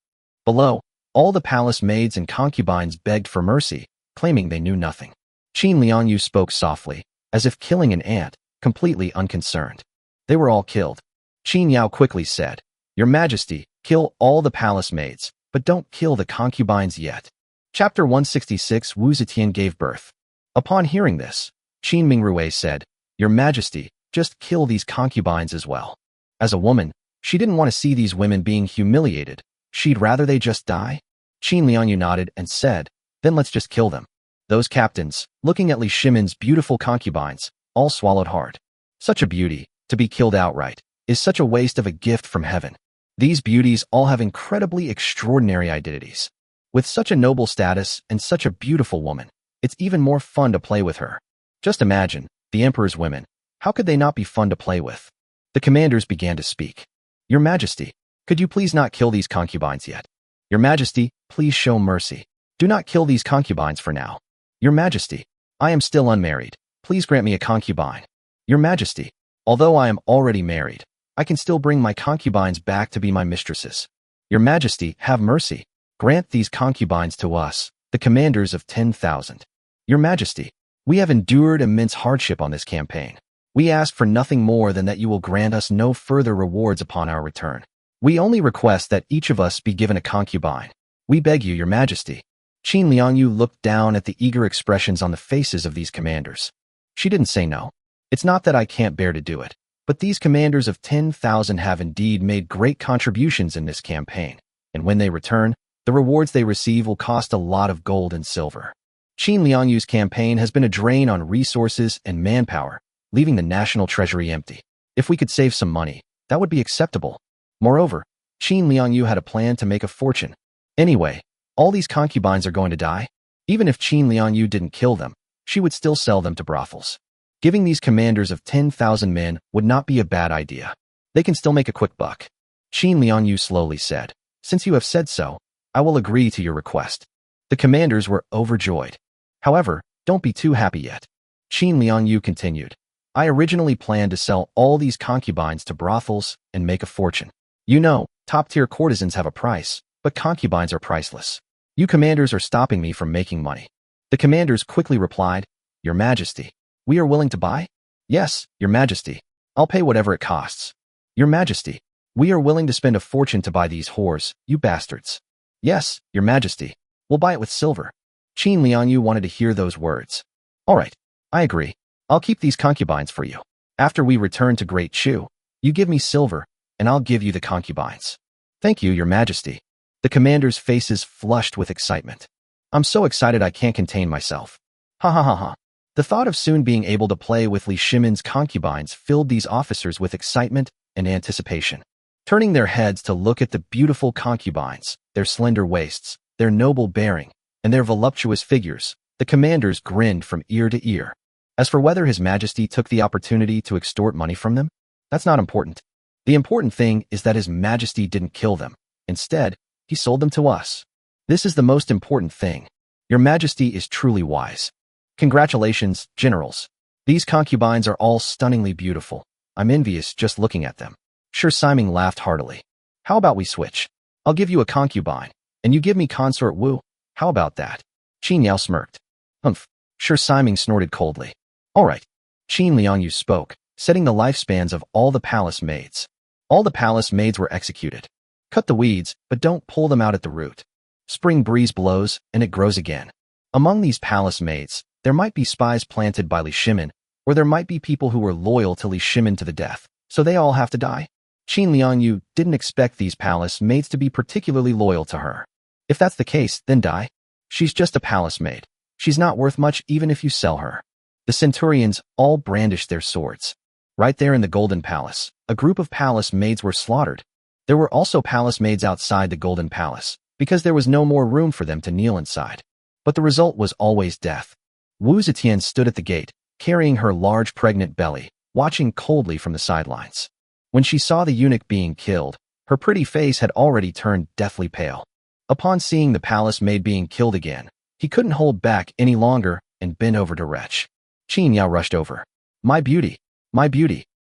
Below, all the palace maids and concubines begged for mercy, claiming they knew nothing. Qin Liangyu spoke softly, as if killing an ant, completely unconcerned. They were all killed. Qin Yao quickly said, "Your Majesty, kill all the palace maids, but don't kill the concubines yet." Chapter 166 Wu Zetian gave birth. Upon hearing this, Qin Mingrui said, "Your Majesty, just kill these concubines as well." As a woman, she didn't want to see these women being humiliated. She'd rather they just die. Qin Liangyu nodded and said, "Then let's just kill them." Those captains, looking at Li Shimin's beautiful concubines, all swallowed hard. Such a beauty, to be killed outright, is such a waste of a gift from heaven. These beauties all have incredibly extraordinary identities. With such a noble status and such a beautiful woman, it's even more fun to play with her. Just imagine, the emperor's women. How could they not be fun to play with? The commanders began to speak. "Your Majesty, could you please not kill these concubines yet? Your Majesty, please show mercy. Do not kill these concubines for now. Your Majesty, I am still unmarried. Please grant me a concubine. Your Majesty, although I am already married, I can still bring my concubines back to be my mistresses. Your Majesty, have mercy. Grant these concubines to us, the commanders of 10,000. Your Majesty, we have endured immense hardship on this campaign. We ask for nothing more than that you will grant us no further rewards upon our return. We only request that each of us be given a concubine. We beg you, Your Majesty." Qin Liangyu looked down at the eager expressions on the faces of these commanders. She didn't say no. "It's not that I can't bear to do it, but these commanders of 10,000 have indeed made great contributions in this campaign. and when they return, the rewards they receive will cost a lot of gold and silver. Qin Liangyu's campaign has been a drain on resources and manpower, leaving the national treasury empty. If we could save some money, that would be acceptable. Moreover, Qin Liangyu had a plan to make a fortune. Anyway, all these concubines are going to die. Even if Qin Liangyu didn't kill them, she would still sell them to brothels. Giving these commanders of 10,000 men would not be a bad idea. They can still make a quick buck. Qin Liangyu slowly said, "Since you have said so, I will agree to your request." The commanders were overjoyed. However, don't be too happy yet. Qin Liangyu continued, "I originally planned to sell all these concubines to brothels and make a fortune. You know, top-tier courtesans have a price, but concubines are priceless. You commanders are stopping me from making money." The commanders quickly replied, "Your Majesty, we are willing to buy?" "Yes, Your Majesty. I'll pay whatever it costs." "Your Majesty, we are willing to spend a fortune to buy these whores, you bastards." "Yes, Your Majesty. We'll buy it with silver." Qin Liangyu wanted to hear those words. "All right, I agree. I'll keep these concubines for you. After we return to Great Chu, you give me silver, and I'll give you the concubines." "Thank you, Your Majesty." The commanders' faces flushed with excitement. "I'm so excited I can't contain myself. Ha ha ha ha." The thought of soon being able to play with Li Shimin's concubines filled these officers with excitement and anticipation. Turning their heads to look at the beautiful concubines, their slender waists, their noble bearing, and their voluptuous figures, the commanders grinned from ear to ear. As for whether His Majesty took the opportunity to extort money from them, that's not important. The important thing is that His Majesty didn't kill them. Instead, He sold them to us. This is the most important thing. Your Majesty is truly wise. Congratulations, generals. These concubines are all stunningly beautiful. I'm envious just looking at them. Sure Simon laughed heartily. How about we switch? I'll give you a concubine, and you give me consort Wu. How about that? Qin Yao smirked. Humph. Sure Simon snorted coldly. All right. Qin Liangyu spoke, setting the lifespans of all the palace maids. All the palace maids were executed. Cut the weeds, but don't pull them out at the root. Spring breeze blows, and it grows again. Among these palace maids, there might be spies planted by Li Shimin, or there might be people who were loyal to Li Shimin to the death, so they all have to die. Qin Liangyu didn't expect these palace maids to be particularly loyal to her. If that's the case, then die. She's just a palace maid. She's not worth much even if you sell her. The centurions all brandished their swords. Right there in the Golden Palace, a group of palace maids were slaughtered. There were also palace maids outside the Golden Palace, because there was no more room for them to kneel inside. But the result was always death. Wu Zetian stood at the gate, carrying her large pregnant belly, watching coldly from the sidelines. When she saw the eunuch being killed, her pretty face had already turned deathly pale. Upon seeing the palace maid being killed again, he couldn't hold back any longer and bent over to retch. Qin Yao rushed over. My beauty,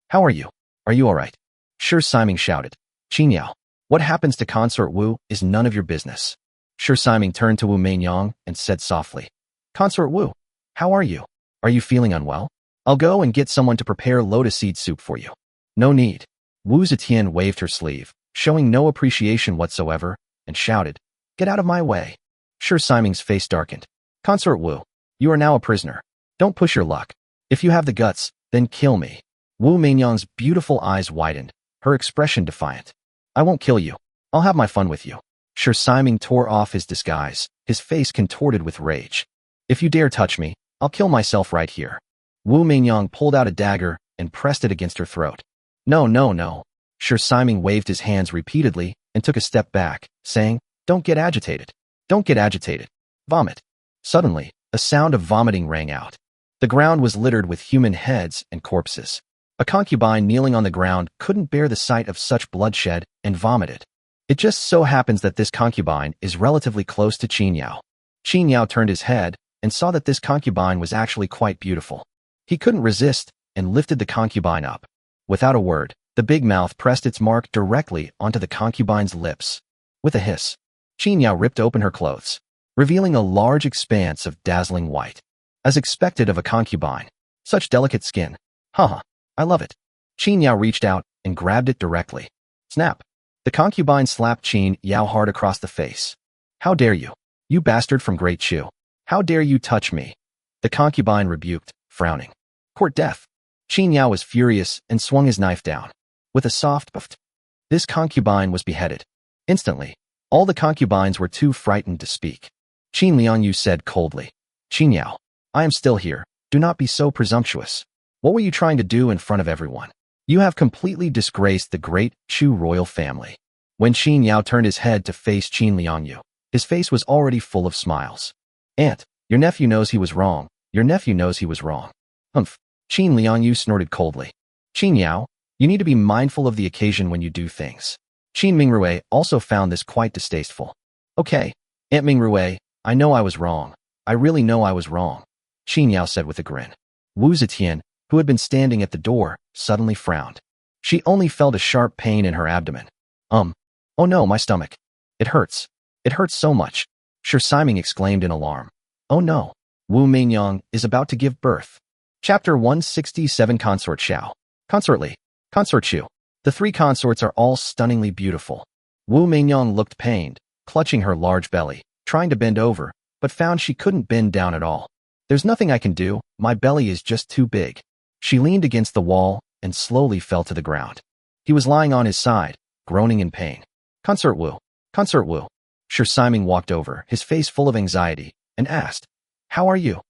how are you? Are you all right? Sure Simon shouted. Qin Yao, what happens to Consort Wu is none of your business. Sure Simon turned to Wu Meinyang and said softly, Consort Wu, how are you? Are you feeling unwell? I'll go and get someone to prepare lotus seed soup for you. No need. Wu Zetian waved her sleeve, showing no appreciation whatsoever, and shouted, Get out of my way. Sure Simon's face darkened. Consort Wu, you are now a prisoner. Don't push your luck. If you have the guts, then kill me. Wu Meinyang's beautiful eyes widened, her expression defiant. I won't kill you. I'll have my fun with you. Sure Simon tore off his disguise, his face contorted with rage. If you dare touch me, I'll kill myself right here. Wu Meinyang pulled out a dagger and pressed it against her throat. No, no, no. Sure Simon waved his hands repeatedly and took a step back, saying, Don't get agitated. Don't get agitated. Vomit. Suddenly, a sound of vomiting rang out. The ground was littered with human heads and corpses. A concubine kneeling on the ground couldn't bear the sight of such bloodshed and vomited. It just so happens that this concubine is relatively close to Qin Yao. Qin Yao turned his head and saw that this concubine was actually quite beautiful. He couldn't resist and lifted the concubine up. Without a word, the big mouth pressed its mark directly onto the concubine's lips. With a hiss, Qin Yao ripped open her clothes, revealing a large expanse of dazzling white. As expected of a concubine, such delicate skin. Haha, I love it. Qin Yao reached out and grabbed it directly. Snap. The concubine slapped Qin Yao hard across the face. How dare you? You bastard from Great Chu. How dare you touch me? The concubine rebuked, frowning. Court death. Qin Yao was furious and swung his knife down. With a soft puff, this concubine was beheaded. Instantly, All the concubines were too frightened to speak. Qin Liangyu said coldly, "Qin Yao, I am still here. Do not be so presumptuous. What were you trying to do in front of everyone? You have completely disgraced the great Chu royal family." When Qin Yao turned his head to face Qin Liangyu, his face was already full of smiles. "Aunt, your nephew knows he was wrong. Your nephew knows he was wrong." "Humph," Qin Liangyu snorted coldly. "Qin Yao, you need to be mindful of the occasion when you do things." Qin Mingrue also found this quite distasteful. "Okay, Aunt Mingrue, I know I was wrong. I really know I was wrong," Qin Yao said with a grin. Wu Zetian, who had been standing at the door, suddenly frowned. She only felt a sharp pain in her abdomen. Oh no, my stomach. It hurts. It hurts so much," Shi Siming exclaimed in alarm. "Oh no, Wu Meinyang is about to give birth." Chapter 167 Consort Xiao. Consort Li. Consort Chu. The three consorts are all stunningly beautiful. Wu Meinyang looked pained, clutching her large belly, trying to bend over, but found she couldn't bend down at all. "There's nothing I can do, my belly is just too big." She leaned against the wall and slowly fell to the ground. He was lying on his side, groaning in pain. Consort Wu. Consort Wu. Shi Siming walked over, his face full of anxiety, and asked, "How are you?"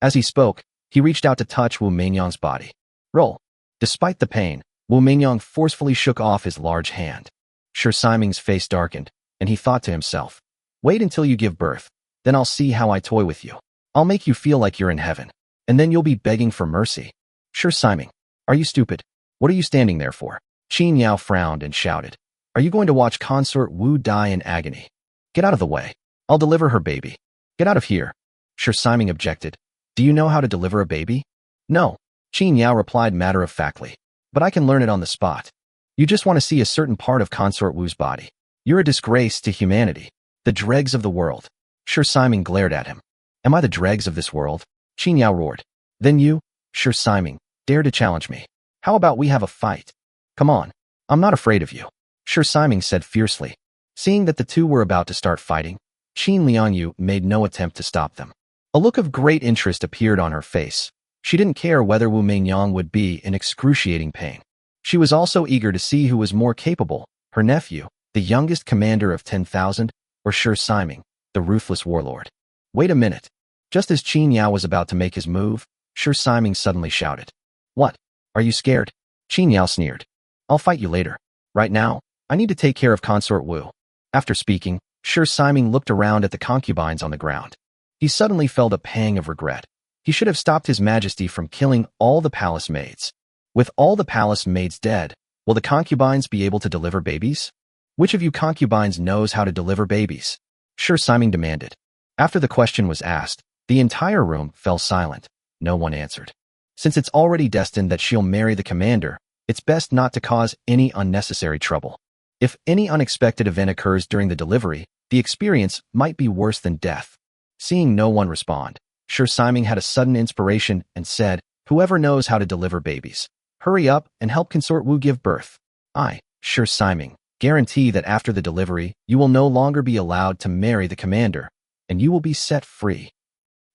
As he spoke, he reached out to touch Wu Meinyang's body. Roll. Despite the pain, Wu Meinyang forcefully shook off his large hand. Shi Siming's face darkened, and he thought to himself, "Wait until you give birth, then I'll see how I toy with you. I'll make you feel like you're in heaven, and then you'll be begging for mercy." "Shi Siming, are you stupid? What are you standing there for?" Qin Yao frowned and shouted, "Are you going to watch Consort Wu die in agony? Get out of the way. I'll deliver her baby." "Get out of here." Shi Siming objected. "Do you know how to deliver a baby?" "No," Qin Yao replied matter-of-factly, "but I can learn it on the spot. You just want to see a certain part of Consort Wu's body. You're a disgrace to humanity, the dregs of the world." Shi Siming glared at him. "Am I the dregs of this world?" Qin Yao roared. "Then you, Shi Siming, dare to challenge me. How about we have a fight? Come on. I'm not afraid of you," Shi Siming said fiercely. Seeing that the two were about to start fighting, Qin Liangyu made no attempt to stop them. A look of great interest appeared on her face. She didn't care whether Wu Meinyang would be in excruciating pain. She was also eager to see who was more capable, her nephew, the youngest commander of 10,000, or Shi Siming, the ruthless warlord. "Wait a minute." Just as Qin Yao was about to make his move, Shi Siming suddenly shouted, "What? Are you scared?" Qin Yao sneered. "I'll fight you later. Right now, I need to take care of Consort Wu." After speaking, Shi Siming looked around at the concubines on the ground. He suddenly felt a pang of regret. He should have stopped His Majesty from killing all the palace maids. With all the palace maids dead, will the concubines be able to deliver babies? "Which of you concubines knows how to deliver babies?" Shi Siming demanded. After the question was asked, the entire room fell silent. No one answered. Since it's already destined that she'll marry the commander, it's best not to cause any unnecessary trouble. If any unexpected event occurs during the delivery, the experience might be worse than death. Seeing no one respond, Shi Siming had a sudden inspiration and said, "Whoever knows how to deliver babies, hurry up and help Consort Wu give birth. I, Shi Siming, guarantee that after the delivery, you will no longer be allowed to marry the commander, and you will be set free."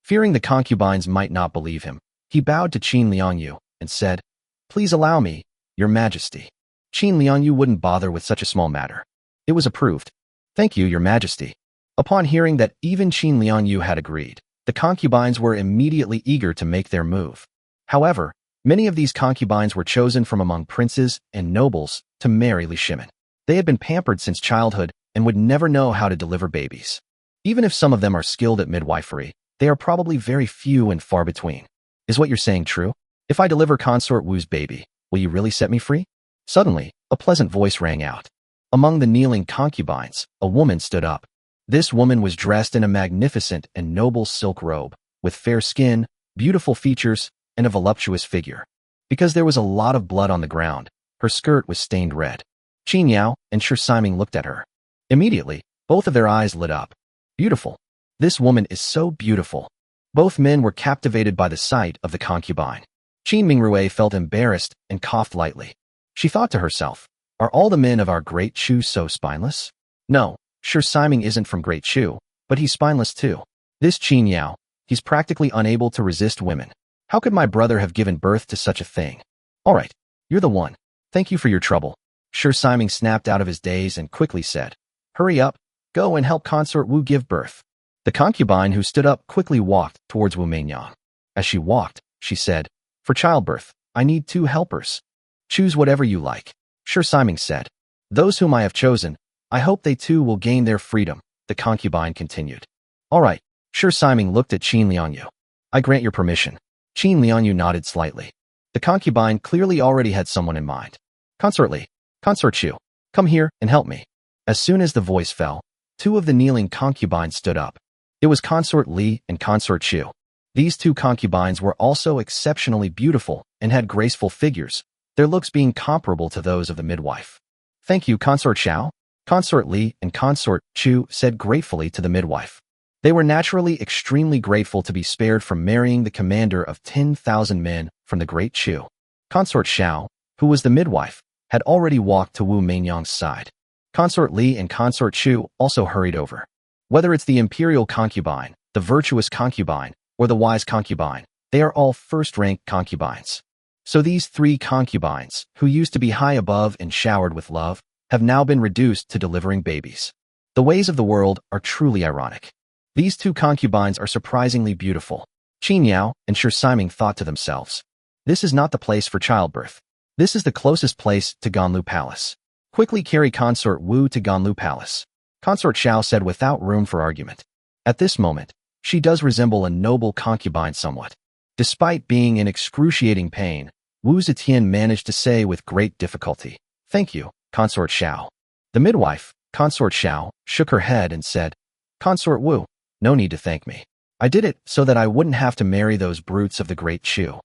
Fearing the concubines might not believe him, he bowed to Qin Liangyu and said, "Please allow me, Your Majesty." Qin Liangyu wouldn't bother with such a small matter. It was approved. "Thank you, Your Majesty." Upon hearing that even Qin Liangyu had agreed, the concubines were immediately eager to make their move. However, many of these concubines were chosen from among princes and nobles to marry Li Shimin. They had been pampered since childhood and would never know how to deliver babies. Even if some of them are skilled at midwifery, they are probably very few and far between. "Is what you're saying true? If I deliver Consort Wu's baby, will you really set me free?" Suddenly, a pleasant voice rang out. Among the kneeling concubines, a woman stood up. This woman was dressed in a magnificent and noble silk robe, with fair skin, beautiful features, and a voluptuous figure. Because there was a lot of blood on the ground, her skirt was stained red. Qin Yao and Shi Siming looked at her. Immediately, both of their eyes lit up. "Beautiful. This woman is so beautiful." Both men were captivated by the sight of the concubine. Qin Mingrue felt embarrassed and coughed lightly. She thought to herself, "Are all the men of our Great Chu so spineless?" No, Shi Siming isn't from Great Chu, but he's spineless too. This Qin Yao, he's practically unable to resist women. How could my brother have given birth to such a thing? "All right, you're the one. Thank you for your trouble." Shi Siming snapped out of his daze and quickly said, "Hurry up, Go and help consort Wu give birth. The concubine who stood up quickly walked towards Wu Meinyang. As she walked, she said, For childbirth, I need 2 helpers. Choose whatever you like. Sure Simon said. Those whom I have chosen, I hope they too will gain their freedom, the concubine continued. All right, Sure Simon looked at Qin Liangyu. I grant your permission. Qin Liangyu nodded slightly. The concubine clearly already had someone in mind. Consort Li, Consort Chu, come here and help me. As soon as the voice fell, 2 of the kneeling concubines stood up. It was Consort Li and Consort Chu. These 2 concubines were also exceptionally beautiful and had graceful figures, their looks being comparable to those of the midwife. Thank you, Consort Xiao. Consort Li and Consort Chu said gratefully to the midwife. They were naturally extremely grateful to be spared from marrying the commander of 10,000 men from the Great Chu. Consort Xiao, who was the midwife, had already walked to Wu Meinyang's side. Consort Li and Consort Chu also hurried over. Whether it's the imperial concubine, the virtuous concubine, or the wise concubine, they are all first-rank concubines. So these 3 concubines, who used to be high above and showered with love, have now been reduced to delivering babies. The ways of the world are truly ironic. These 2 concubines are surprisingly beautiful. Qin Yao and Sure Simon thought to themselves, this is not the place for childbirth. This is the closest place to Ganlu Palace. Quickly carry Consort Wu to Ganlu Palace. Consort Xiao said without room for argument. At this moment, she does resemble a noble concubine somewhat. Despite being in excruciating pain, Wu Zetian managed to say with great difficulty, Thank you, Consort Xiao. The midwife, Consort Xiao, shook her head and said, Consort Wu, no need to thank me. I did it so that I wouldn't have to marry those brutes of the Great Chu.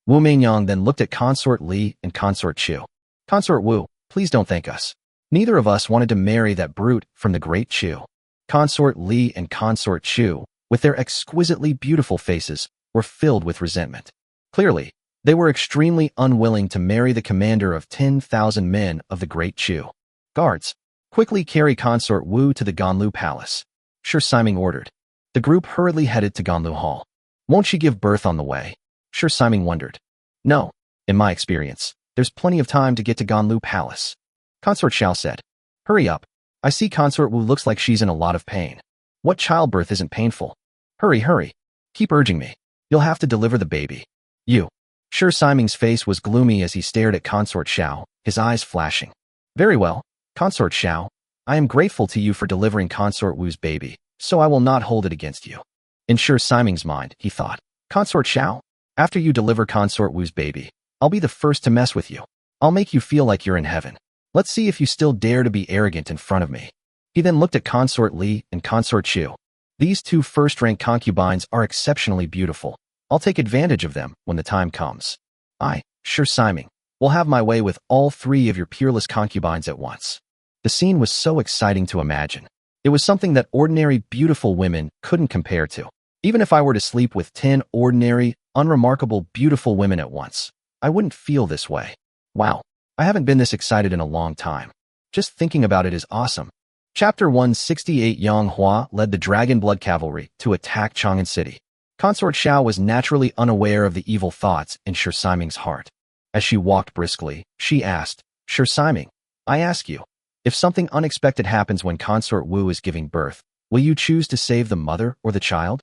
Wu Meinyang then looked at Consort Li and Consort Chu. Consort Wu, please don't thank us. Neither of us wanted to marry that brute from the Great Chu. Consort Li and Consort Chu, with their exquisitely beautiful faces, were filled with resentment. Clearly, they were extremely unwilling to marry the commander of 10,000 men of the Great Chu. Guards, quickly carry Consort Wu to the Ganlu Palace. Sure Simon ordered. The group hurriedly headed to Ganlu Hall. Won't she give birth on the way? Sure Simon wondered. No, in my experience, there's plenty of time to get to Ganlu Palace. Consort Xiao said. Hurry up. I see Consort Wu looks like she's in a lot of pain. What childbirth isn't painful? Hurry, hurry. Keep urging me. You'll have to deliver the baby. You. Sure Simon's face was gloomy as he stared at Consort Xiao, his eyes flashing. Very well, Consort Xiao. I am grateful to you for delivering Consort Wu's baby, so I will not hold it against you. In Sure Simon's mind, he thought, Consort Xiao, after you deliver Consort Wu's baby, I'll be the first to mess with you. I'll make you feel like you're in heaven. Let's see if you still dare to be arrogant in front of me. He then looked at Consort Li and Consort Chu. These 2 first-rank concubines are exceptionally beautiful. I'll take advantage of them when the time comes. I, Sure Simon, will have my way with all 3 of your peerless concubines at once. The scene was so exciting to imagine. It was something that ordinary beautiful women couldn't compare to. Even if I were to sleep with 10 ordinary, unremarkable beautiful women at once, I wouldn't feel this way. Wow, I haven't been this excited in a long time. Just thinking about it is awesome. Chapter 168 Yang Hua led the Dragon Blood Cavalry to attack Chang'an City. Consort Xiao was naturally unaware of the evil thoughts in Sure Simon's heart. As she walked briskly, she asked, Sure Simon, I ask you, if something unexpected happens when Consort Wu is giving birth, will you choose to save the mother or the child?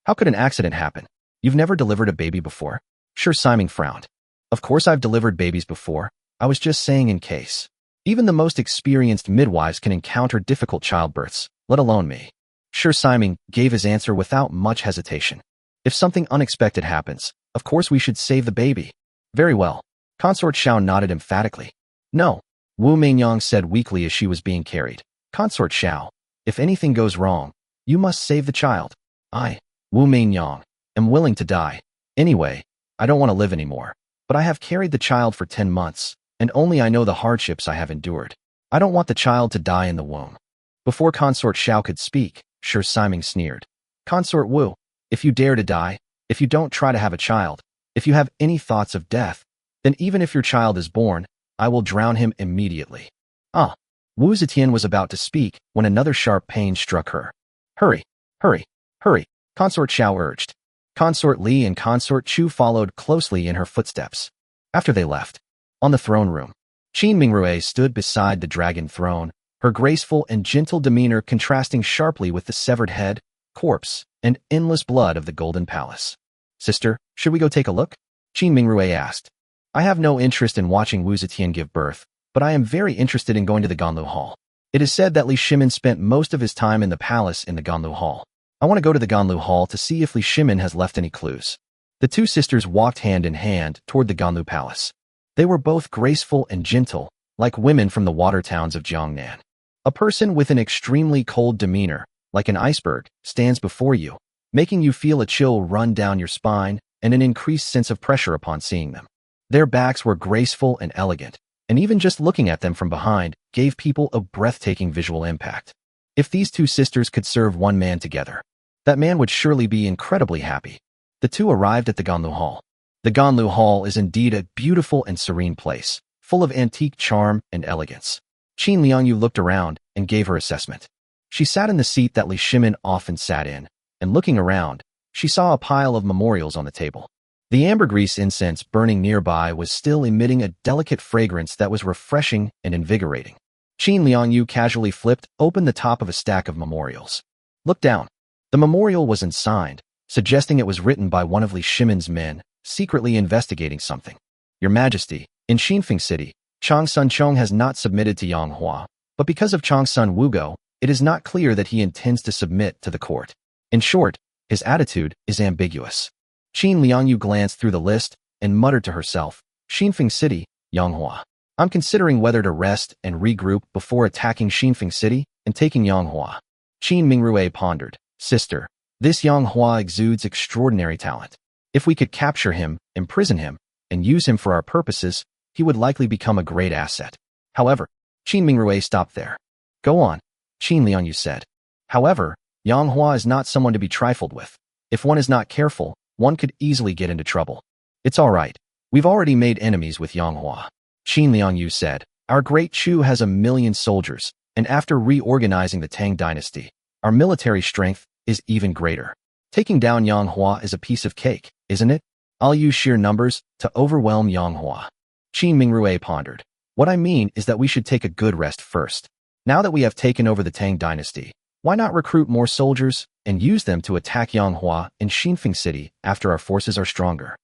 How could an accident happen? You've never delivered a baby before? Sure Simon frowned. Of course I've delivered babies before. I was just saying in case. Even the most experienced midwives can encounter difficult childbirths, let alone me. Sure Simon gave his answer without much hesitation. If something unexpected happens, of course we should save the baby. Very well. Consort Xiao nodded emphatically. No. Wu Meinyang said weakly as she was being carried. Consort Xiao, if anything goes wrong, you must save the child. I, Wu Meinyang, am willing to die. Anyway, I don't want to live anymore. But I have carried the child for 10 months, and only I know the hardships I have endured. I don't want the child to die in the womb. Before Consort Xiao could speak, Sure Simon sneered. Consort Wu, if you dare to die, if you don't try to have a child, if you have any thoughts of death, then even if your child is born, I will drown him immediately. Ah! Wu Zetian was about to speak when another sharp pain struck her. Hurry, hurry, hurry, Consort Xiao urged. Consort Li and Consort Chu followed closely in her footsteps. After they left, on the throne room, Qin Mingrue stood beside the dragon throne, her graceful and gentle demeanor contrasting sharply with the severed head, corpse, and endless blood of the Golden Palace. Sister, should we go take a look? Qin Mingrui asked. I have no interest in watching Wu Zetian give birth, but I am very interested in going to the Ganlu Hall. It is said that Li Shimin spent most of his time in the palace in the Ganlu Hall. I want to go to the Ganlu Hall to see if Li Shimin has left any clues. The two sisters walked hand in hand toward the Ganlu Palace. They were both graceful and gentle, like women from the water towns of Jiangnan. A person with an extremely cold demeanor, like an iceberg, stands before you, making you feel a chill run down your spine and an increased sense of pressure upon seeing them. Their backs were graceful and elegant, and even just looking at them from behind gave people a breathtaking visual impact. If these two sisters could serve one man together, that man would surely be incredibly happy. The two arrived at the Ganlu Hall. The Ganlu Hall is indeed a beautiful and serene place, full of antique charm and elegance. Qin Liangyu looked around and gave her assessment. She sat in the seat that Li Shimin often sat in, and looking around, she saw a pile of memorials on the table. The ambergris incense burning nearby was still emitting a delicate fragrance that was refreshing and invigorating. Qin Liangyu casually flipped open the top of a stack of memorials. Look down. The memorial was unsigned, suggesting it was written by one of Li Shimin's men, secretly investigating something. Your Majesty, in Xinfeng City, Changsun Chong has not submitted to Yang Hua, but because of Changsun Wugo, it is not clear that he intends to submit to the court. In short, his attitude is ambiguous. Qin Liangyu glanced through the list and muttered to herself, Xinfeng City, Yang Hua. I'm considering whether to rest and regroup before attacking Xinfeng City and taking Yang Hua. Qin Mingrui pondered, Sister, this Yang Hua exudes extraordinary talent. If we could capture him, imprison him, and use him for our purposes, he would likely become a great asset. However, Qin Mingrui stopped there. Go on, Qin Liangyu said. However, Yang Hua is not someone to be trifled with. If one is not careful, one could easily get into trouble. It's all right. We've already made enemies with Yang Hua. Qin Liangyu said, Our great Chu has 1 million soldiers, and after reorganizing the Tang dynasty, our military strength is even greater. Taking down Yang Hua is a piece of cake, isn't it? I'll use sheer numbers to overwhelm Yang Hua. Qin Mingrui pondered. What I mean is that we should take a good rest first. Now that we have taken over the Tang dynasty, why not recruit more soldiers and use them to attack Yang Hua in Xinfeng City after our forces are stronger?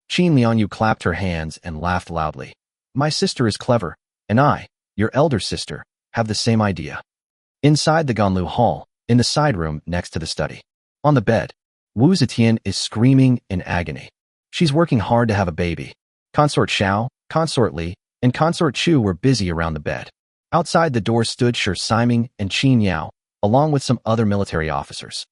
Qin Liangyu clapped her hands and laughed loudly. My sister is clever, and I, your elder sister, have the same idea. Inside the Ganlu Hall, in the side room next to the study. On the bed, Wu Zetian is screaming in agony. She's working hard to have a baby. Consort Xiao, Consort Li, and Consort Chu were busy around the bed. Outside the door stood Shi Siming and Qin Yao, along with some other military officers.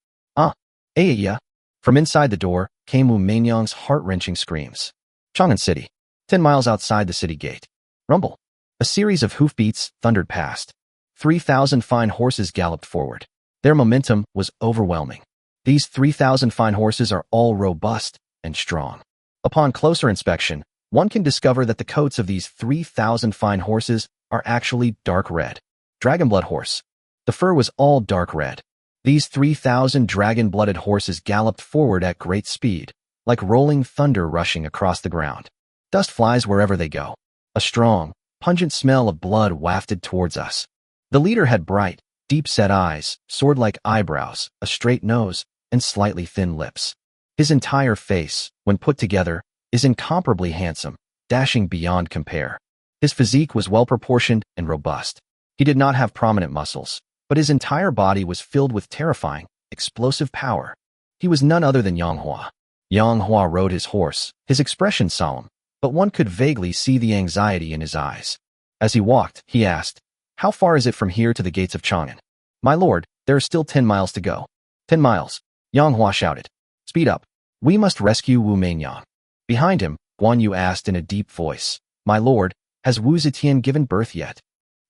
Yeah. From inside the door came Wu Mainyang's heart-wrenching screams. Chang'an City, 10 miles outside the city gate. Rumble. A series of hoofbeats thundered past. 3,000 fine horses galloped forward. Their momentum was overwhelming. These 3,000 fine horses are all robust and strong. Upon closer inspection, one can discover that the coats of these 3,000 fine horses are actually dark red. Dragon-blood horse. The fur was all dark red. These 3,000 dragon-blooded horses galloped forward at great speed, like rolling thunder rushing across the ground. Dust flies wherever they go. A strong, pungent smell of blood wafted towards us. The leader had bright, deep-set eyes, sword-like eyebrows, a straight nose, and slightly thin lips. His entire face, when put together, is incomparably handsome, dashing beyond compare. His physique was well-proportioned and robust. He did not have prominent muscles, but his entire body was filled with terrifying, explosive power. He was none other than Yang Hua. Yang Hua rode his horse, his expression solemn, but one could vaguely see the anxiety in his eyes. As he walked, he asked, How far is it from here to the gates of Chang'an? My lord, there are still 10 miles to go. 10 miles, Yang Hua shouted. Speed up. We must rescue Wu Mainyang. Behind him, Guan Yu asked in a deep voice, My lord, has Wu Zetian given birth yet?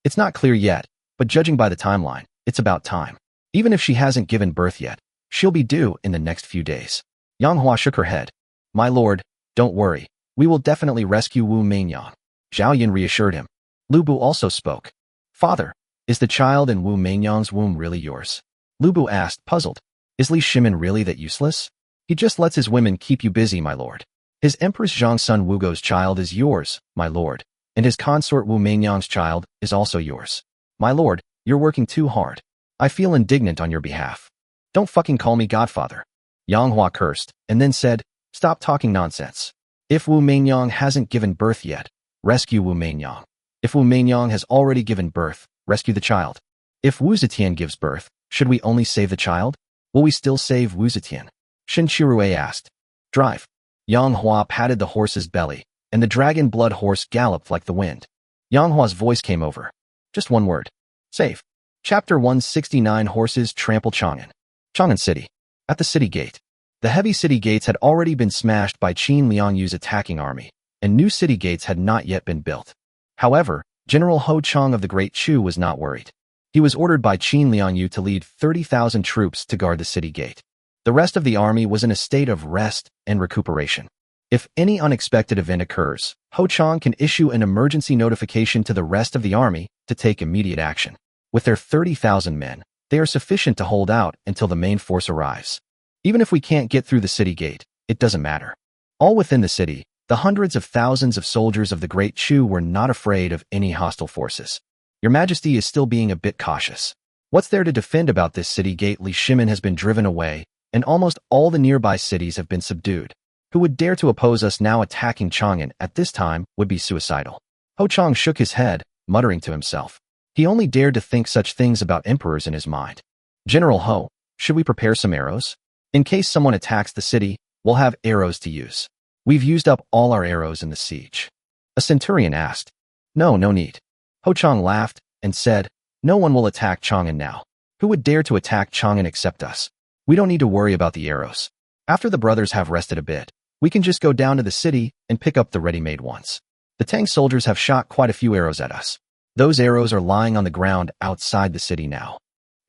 It's not clear yet, but judging by the timeline, it's about time. Even if she hasn't given birth yet, she'll be due in the next few days. Yang Hua shook her head. My lord, don't worry. We will definitely rescue Wu Mainyang. Zhao Yin reassured him. Lu Bu also spoke. Father, is the child in Wu Mainyang's womb really yours? Lu Bu asked, puzzled. Is Li Shimin really that useless? He just lets his women keep you busy, my lord. His Empress Zhangsun Wugo's child is yours, my lord, and his consort Wu Mainyang's child is also yours. My lord, You're working too hard. I feel indignant on your behalf. Don't fucking call me godfather. Yang Hua cursed, and then said, stop talking nonsense. If Wu Meinyang hasn't given birth yet, rescue Wu Meinyang. If Wu Meinyang has already given birth, rescue the child. If Wu Zetian gives birth, should we only save the child? Will we still save Wu Zetian? Shin Chirue asked. Drive. Yang Hua patted the horse's belly, and the dragon blood horse galloped like the wind. Yang Hua's voice came over. Just one word. Save. Chapter 169. Horses trample Chang'an. Chang'an City. At the city gate. The heavy city gates had already been smashed by Qin Liangyu's attacking army, and new city gates had not yet been built. However, General Ho Chang of the Great Chu was not worried. He was ordered by Qin Liangyu to lead 30,000 troops to guard the city gate. The rest of the army was in a state of rest and recuperation. If any unexpected event occurs, Ho Chang can issue an emergency notification to the rest of the army to take immediate action. With their 30,000 men, they are sufficient to hold out until the main force arrives. Even if we can't get through the city gate, it doesn't matter. All within the city, the hundreds of thousands of soldiers of the Great Chu were not afraid of any hostile forces. Your Majesty is still being a bit cautious. What's there to defend about this city gate? Li Shimin has been driven away, and almost all the nearby cities have been subdued. Who would dare to oppose us now? Attacking Chang'an at this time would be suicidal. Ho Chang shook his head, muttering to himself. He only dared to think such things about emperors in his mind. General Ho, should we prepare some arrows? In case someone attacks the city, we'll have arrows to use. We've used up all our arrows in the siege. A centurion asked. No need. Ho Chang laughed and said, no one will attack Chang'an now. Who would dare to attack Chang'an except us? We don't need to worry about the arrows. After the brothers have rested a bit, we can just go down to the city and pick up the ready-made ones. The Tang soldiers have shot quite a few arrows at us. Those arrows are lying on the ground outside the city now.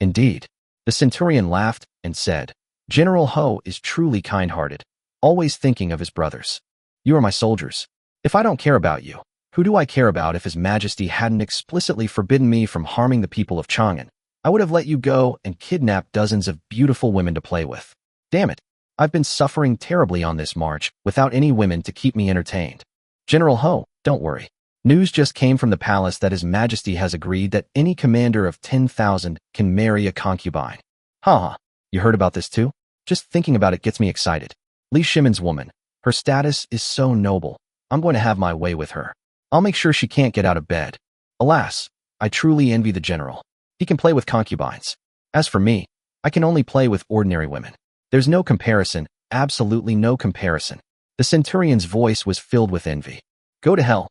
Indeed. The centurion laughed and said, General Ho is truly kind-hearted, always thinking of his brothers. You are my soldiers. If I don't care about you, who do I care about? If His Majesty hadn't explicitly forbidden me from harming the people of Chang'an, I would have let you go and kidnapped dozens of beautiful women to play with. Damn it. I've been suffering terribly on this march without any women to keep me entertained. General Ho, don't worry. News just came from the palace that His Majesty has agreed that any commander of 10,000 can marry a concubine. Haha, you heard about this too? Just thinking about it gets me excited. Li Shimin's woman. Her status is so noble. I'm going to have my way with her. I'll make sure she can't get out of bed. Alas, I truly envy the general. He can play with concubines. As for me, I can only play with ordinary women. There's no comparison, absolutely no comparison. The centurion's voice was filled with envy. Go to hell,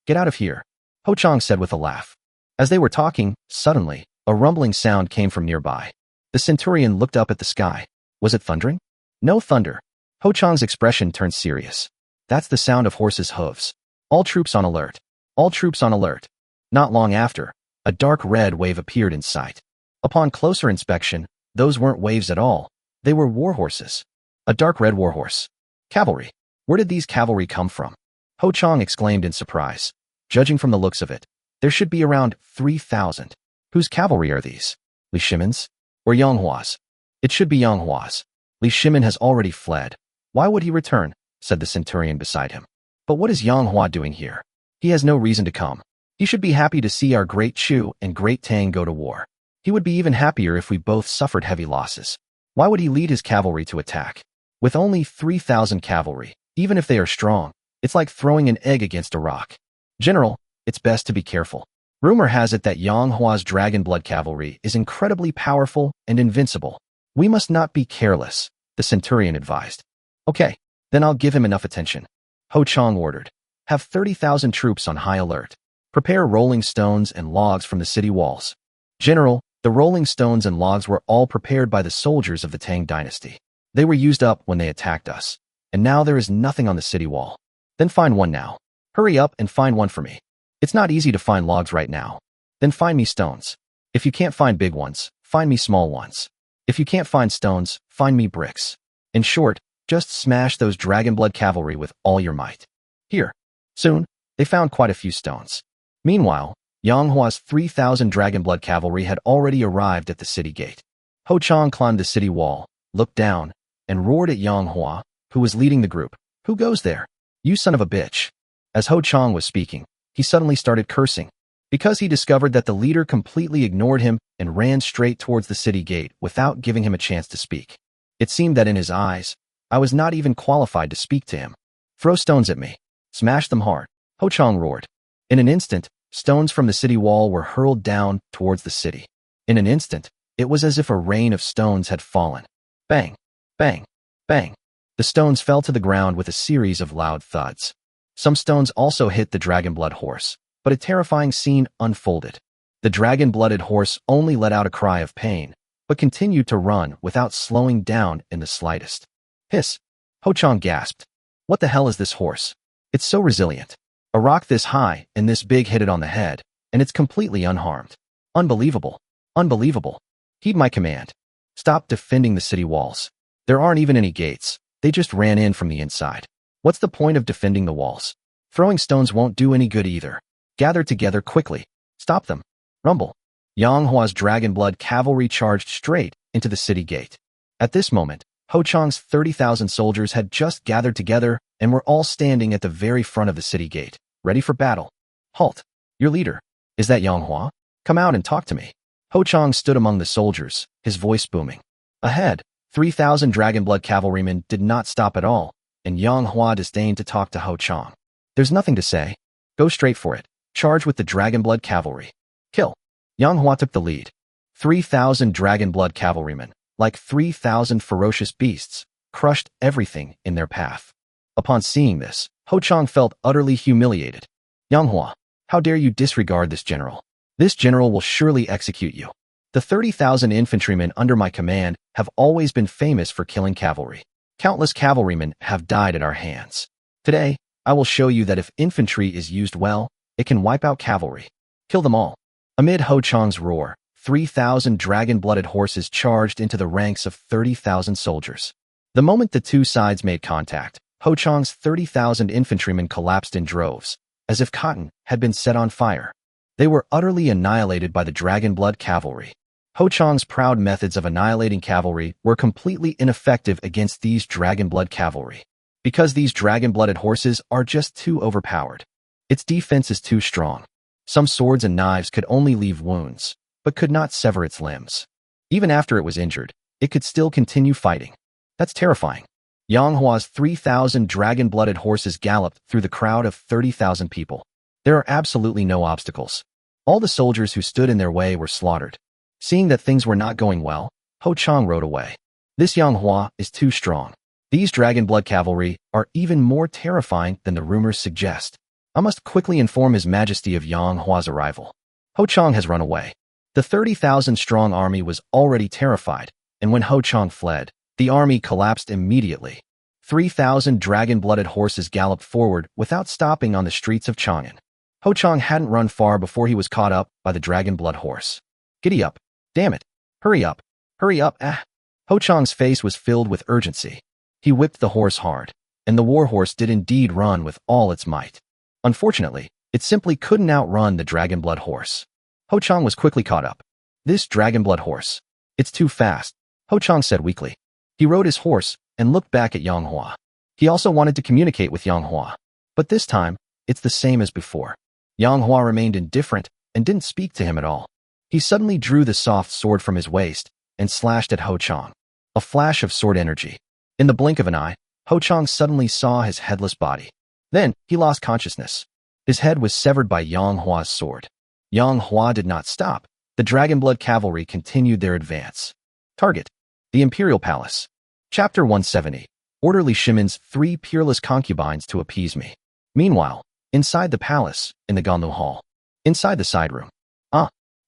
get out of here, Ho Chang said with a laugh. As they were talking, suddenly, a rumbling sound came from nearby. The centurion looked up at the sky. Was it thundering? No thunder. Ho Chang's expression turned serious. That's the sound of horses' hooves. All troops on alert. All troops on alert. Not long after, a dark red wave appeared in sight. Upon closer inspection, those weren't waves at all. They were war horses. A dark red war horse. Cavalry. Where did these cavalry come from? Ho Chang exclaimed in surprise. Judging from the looks of it, there should be around 3,000. Whose cavalry are these? Li Shimin's? Or Yang Hua's? It should be Yang Hua's. Li Shimin has already fled. Why would he return? Said the centurion beside him. But what is Yang Hua doing here? He has no reason to come. He should be happy to see our Great Chu and Great Tang go to war. He would be even happier if we both suffered heavy losses. Why would he lead his cavalry to attack? With only 3,000 cavalry, even if they are strong, it's like throwing an egg against a rock. General, it's best to be careful. Rumor has it that Yang Hua's dragon blood cavalry is incredibly powerful and invincible. We must not be careless, the centurion advised. Okay, then I'll give him enough attention. Ho Chang ordered. Have 30,000 troops on high alert. Prepare rolling stones and logs from the city walls. General, the rolling stones and logs were all prepared by the soldiers of the Tang dynasty. They were used up when they attacked us, and now there is nothing on the city wall. Then find one now. Hurry up and find one for me. It's not easy to find logs right now. Then find me stones. If you can't find big ones, find me small ones. If you can't find stones, find me bricks. In short, just smash those dragon blood cavalry with all your might. Here. Soon, they found quite a few stones. Meanwhile, Yang Hua's 3,000 dragon blood cavalry had already arrived at the city gate. Ho Chang climbed the city wall, looked down, and roared at Yang Hua, who was leading the group. Who goes there? You son of a bitch. As Ho Chang was speaking, he suddenly started cursing. because he discovered that the leader completely ignored him and ran straight towards the city gate without giving him a chance to speak. It seemed that in his eyes, I was not even qualified to speak to him. Throw stones at me. Smash them hard, Ho Chang roared. In an instant, stones from the city wall were hurled down towards the city. In an instant, it was as if a rain of stones had fallen. Bang, bang, bang. The stones fell to the ground with a series of loud thuds. Some stones also hit the dragon-blood horse, but a terrifying scene unfolded. The dragon-blooded horse only let out a cry of pain, but continued to run without slowing down in the slightest. Hiss! Ho Chang gasped. What the hell is this horse? It's so resilient. A rock this high and this big hit it on the head, and it's completely unharmed. Unbelievable. Unbelievable. Heed my command. Stop defending the city walls. There aren't even any gates. They just ran in from the inside. What's the point of defending the walls? Throwing stones won't do any good either. Gather together quickly. Stop them. Rumble. Yang Hua's dragon-blood cavalry charged straight into the city gate. At this moment, Ho Chang's 30,000 soldiers had just gathered together and were all standing at the very front of the city gate, ready for battle. Halt. Your leader. Is that Yang Hua? Come out and talk to me. Ho Chang stood among the soldiers, his voice booming. Ahead, 3,000 dragon-blood cavalrymen did not stop at all, and Yang Hua disdained to talk to Ho Chang. There's nothing to say. Go straight for it. Charge with the dragon-blood cavalry. Kill. Yang Hua took the lead. 3,000 dragon-blood cavalrymen, like 3,000 ferocious beasts, crushed everything in their path. Upon seeing this, Ho Chang felt utterly humiliated. Yang Hua, how dare you disregard this general? This general will surely execute you. The 30,000 infantrymen under my command have always been famous for killing cavalry. Countless cavalrymen have died at our hands. Today, I will show you that if infantry is used well, it can wipe out cavalry. Kill them all. Amid Ho Chang's roar, 3,000 dragon-blooded horses charged into the ranks of 30,000 soldiers. The moment the two sides made contact, Ho Chang's 30,000 infantrymen collapsed in droves, as if cotton had been set on fire. They were utterly annihilated by the dragon-blood cavalry. Ho Chang's proud methods of annihilating cavalry were completely ineffective against these dragon-blood cavalry, because these dragon-blooded horses are just too overpowered. Its defense is too strong. Some swords and knives could only leave wounds, but could not sever its limbs. Even after it was injured, it could still continue fighting. That's terrifying. Yang Hua's 3,000 dragon-blooded horses galloped through the crowd of 30,000 people. There are absolutely no obstacles. All the soldiers who stood in their way were slaughtered. Seeing that things were not going well, Ho Chang rode away. This Yang Hua is too strong. These dragon-blood cavalry are even more terrifying than the rumors suggest. I must quickly inform His Majesty of Yang Hua's arrival. Ho Chang has run away. The 30,000-strong army was already terrified, and when Ho Chang fled, the army collapsed immediately. 3,000 dragon-blooded horses galloped forward without stopping on the streets of Chang'an. Ho Chang hadn't run far before he was caught up by the dragon-blood horse. Giddy up. Damn it. Hurry up. Hurry up. Ah. Ho Chang's face was filled with urgency. He whipped the horse hard, and the war horse did indeed run with all its might. Unfortunately, it simply couldn't outrun the dragon-blood horse. Ho Chang was quickly caught up. This dragon-blood horse. It's too fast, Ho Chang said weakly. He rode his horse and looked back at Yang Hua. He also wanted to communicate with Yang Hua. But this time, it's the same as before. Yang Hua remained indifferent and didn't speak to him at all. He suddenly drew the soft sword from his waist and slashed at Ho Chang. A flash of sword energy. In the blink of an eye, Ho Chang suddenly saw his headless body. Then, he lost consciousness. His head was severed by Yang Hua's sword. Yang Hua did not stop. The dragon-blood cavalry continued their advance. Target: the Imperial Palace. Chapter 170. Orderly Shimon's 3 peerless concubines to appease me. Meanwhile, inside the palace, in the Ganlu Hall. Inside the side room.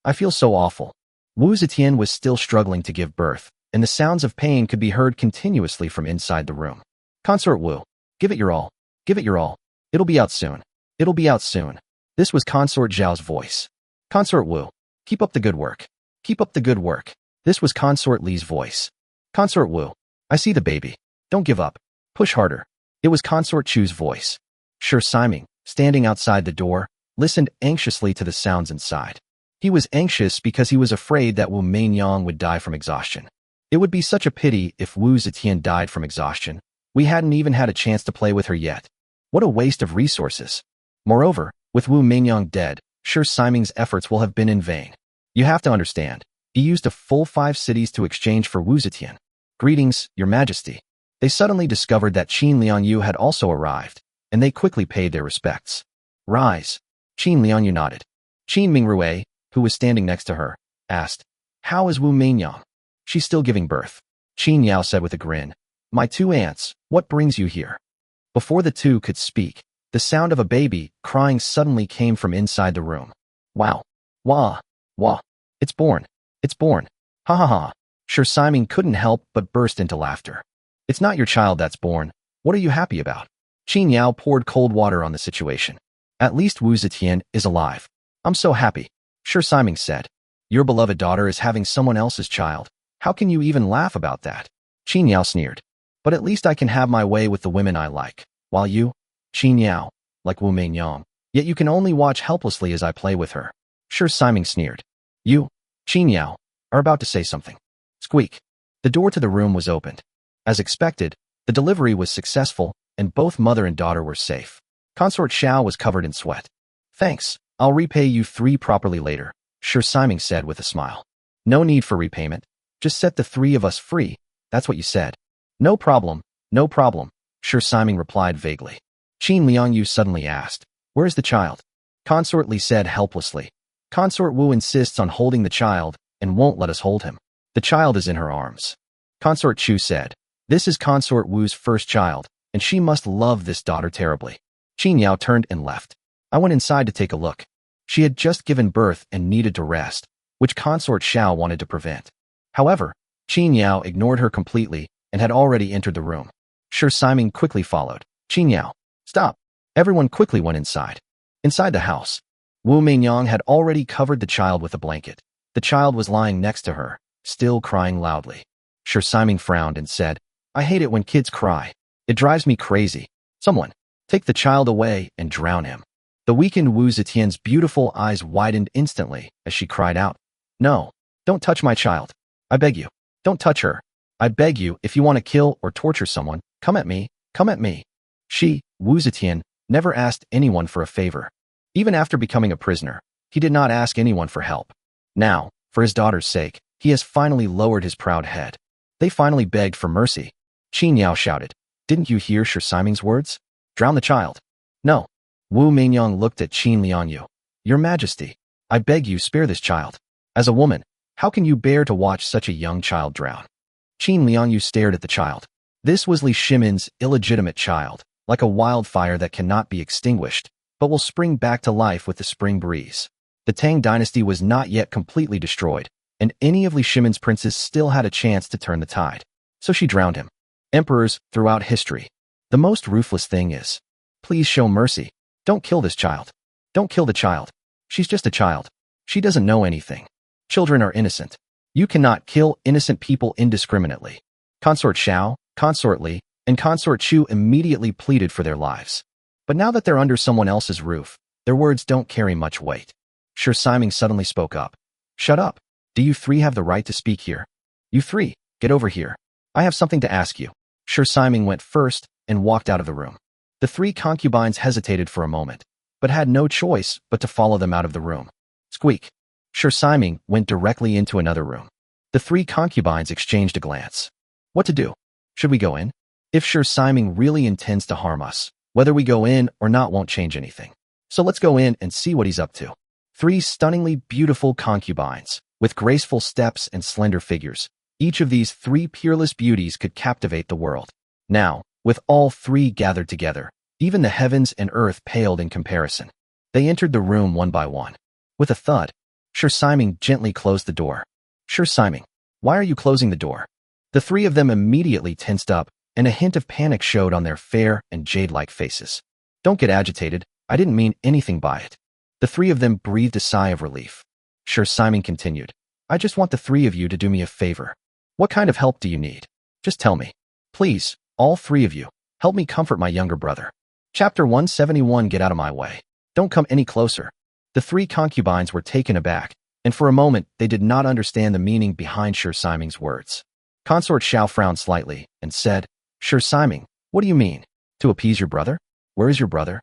I feel so awful. Wu Zetian was still struggling to give birth, and the sounds of pain could be heard continuously from inside the room. Consort Wu, give it your all. Give it your all. It'll be out soon. It'll be out soon. This was Consort Zhao's voice. Consort Wu, keep up the good work. Keep up the good work. This was Consort Li's voice. Consort Wu, I see the baby. Don't give up. Push harder. It was Consort Chu's voice. Sure Siming, standing outside the door, listened anxiously to the sounds inside. He was anxious because he was afraid that Wu Mainyang would die from exhaustion. It would be such a pity if Wu Zetian died from exhaustion. We hadn't even had a chance to play with her yet. What a waste of resources. Moreover, with Wu Mainyang dead, Sure Siming's efforts will have been in vain. You have to understand, he used a full 5 cities to exchange for Wu Zetian. Greetings, your majesty. They suddenly discovered that Qin Liangyu had also arrived, and they quickly paid their respects. Rise. Qin Liangyu nodded. Qin Mingrui, who was standing next to her, asked, How is Wu Meinyang? She's still giving birth. Qin Yao said with a grin, My 2 aunts, what brings you here? Before the two could speak, the sound of a baby crying suddenly came from inside the room. Wow. Wah. Wah. It's born. It's born. Ha ha ha. Sure Siming couldn't help but burst into laughter. It's not your child that's born. What are you happy about? Qin Yao poured cold water on the situation. At least Wu Zetian is alive. I'm so happy. Sure Siming said. Your beloved daughter is having someone else's child. How can you even laugh about that? Qin Yao sneered. But at least I can have my way with the women I like. While you, Qin Yao, like Wu Meinyang, yet you can only watch helplessly as I play with her. Sure Siming sneered. You, Qin Yao, are about to say something. Squeak. The door to the room was opened. As expected, the delivery was successful, and both mother and daughter were safe. Consort Xiao was covered in sweat. Thanks, I'll repay you 3 properly later, Sure Siming said with a smile. No need for repayment. Just set the 3 of us free, that's what you said. No problem, Sure Siming replied vaguely. Qin Liangyu suddenly asked, Where's the child? Consort Li said helplessly. Consort Wu insists on holding the child and won't let us hold him. The child is in her arms. Consort Chu said, This is Consort Wu's first child, and she must love this daughter terribly. Qin Yao turned and left. I went inside to take a look. She had just given birth and needed to rest, which Consort Xiao wanted to prevent. However, Qin Yao ignored her completely and had already entered the room. Sure Siming quickly followed. Qin Yao, stop. Everyone quickly went inside. Inside the house, Wu Meinyang had already covered the child with a blanket. The child was lying next to her, still crying loudly. Sure Siming frowned and said, I hate it when kids cry. It drives me crazy. Someone, take the child away and drown him. The weakened Wu Zetian's beautiful eyes widened instantly as she cried out, No, don't touch my child. I beg you, don't touch her. I beg you, if you want to kill or torture someone, come at me, come at me. She, Wu Zetian, never asked anyone for a favor. Even after becoming a prisoner, he did not ask anyone for help. Now, for his daughter's sake, he has finally lowered his proud head. They finally begged for mercy. Qin Yao shouted, Didn't you hear Sure Siming's words? Drown the child. No. Wu Meinyang looked at Qin Liangyu. Your Majesty, I beg you spare this child. As a woman, how can you bear to watch such a young child drown? Qin Liangyu stared at the child. This was Li Shimin's illegitimate child, like a wildfire that cannot be extinguished, but will spring back to life with the spring breeze. The Tang dynasty was not yet completely destroyed, and any of Li Shimin's princes still had a chance to turn the tide. So she drowned him. Emperors throughout history. The most ruthless thing is, please show mercy. Don't kill this child. Don't kill the child. She's just a child. She doesn't know anything. Children are innocent. You cannot kill innocent people indiscriminately. Consort Xiao, Consort Li, and Consort Chu immediately pleaded for their lives. But now that they're under someone else's roof, their words don't carry much weight. Sure Siming suddenly spoke up. Shut up. Do you 3 have the right to speak here? You 3, get over here. I have something to ask you. Sure Siming went first and walked out of the room. The 3 concubines hesitated for a moment, but had no choice but to follow them out of the room. Squeak. Sure Siming went directly into another room. The 3 concubines exchanged a glance. What to do? Should we go in? If Sure Siming really intends to harm us, whether we go in or not won't change anything. So let's go in and see what he's up to. 3 stunningly beautiful concubines, with graceful steps and slender figures. Each of these 3 peerless beauties could captivate the world. Now, with all 3 gathered together, even the heavens and earth paled in comparison. They entered the room one by one. With a thud, Sure Siming gently closed the door. Sure Siming, why are you closing the door? The 3 of them immediately tensed up, and a hint of panic showed on their fair and jade-like faces. Don't get agitated, I didn't mean anything by it. The 3 of them breathed a sigh of relief. Sure Siming continued, I just want the 3 of you to do me a favor. What kind of help do you need? Just tell me. Please, all 3 of you, help me comfort my younger brother. Chapter 171. Get out of my way. Don't come any closer. The 3 concubines were taken aback, and for a moment they did not understand the meaning behind Sure Siming's words. Consort Xiao frowned slightly and said, Sure Siming, what do you mean? To appease your brother? Where is your brother?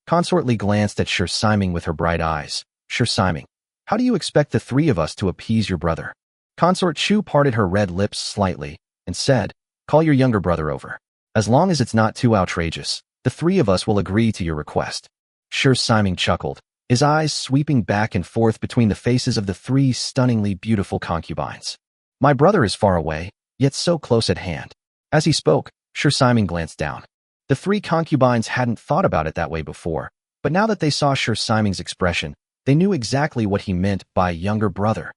Consort Li glanced at Sure Siming with her bright eyes, Sure Simon, how do you expect the three of us to appease your brother? Consort Chu parted her red lips slightly and said, call your younger brother over. As long as it's not too outrageous, the three of us will agree to your request. Sure Simon chuckled, his eyes sweeping back and forth between the faces of the three stunningly beautiful concubines. My brother is far away, yet so close at hand. As he spoke, Sure Simon glanced down. The three concubines hadn't thought about it that way before, but now that they saw Sure Simon's expression, they knew exactly what he meant by younger brother.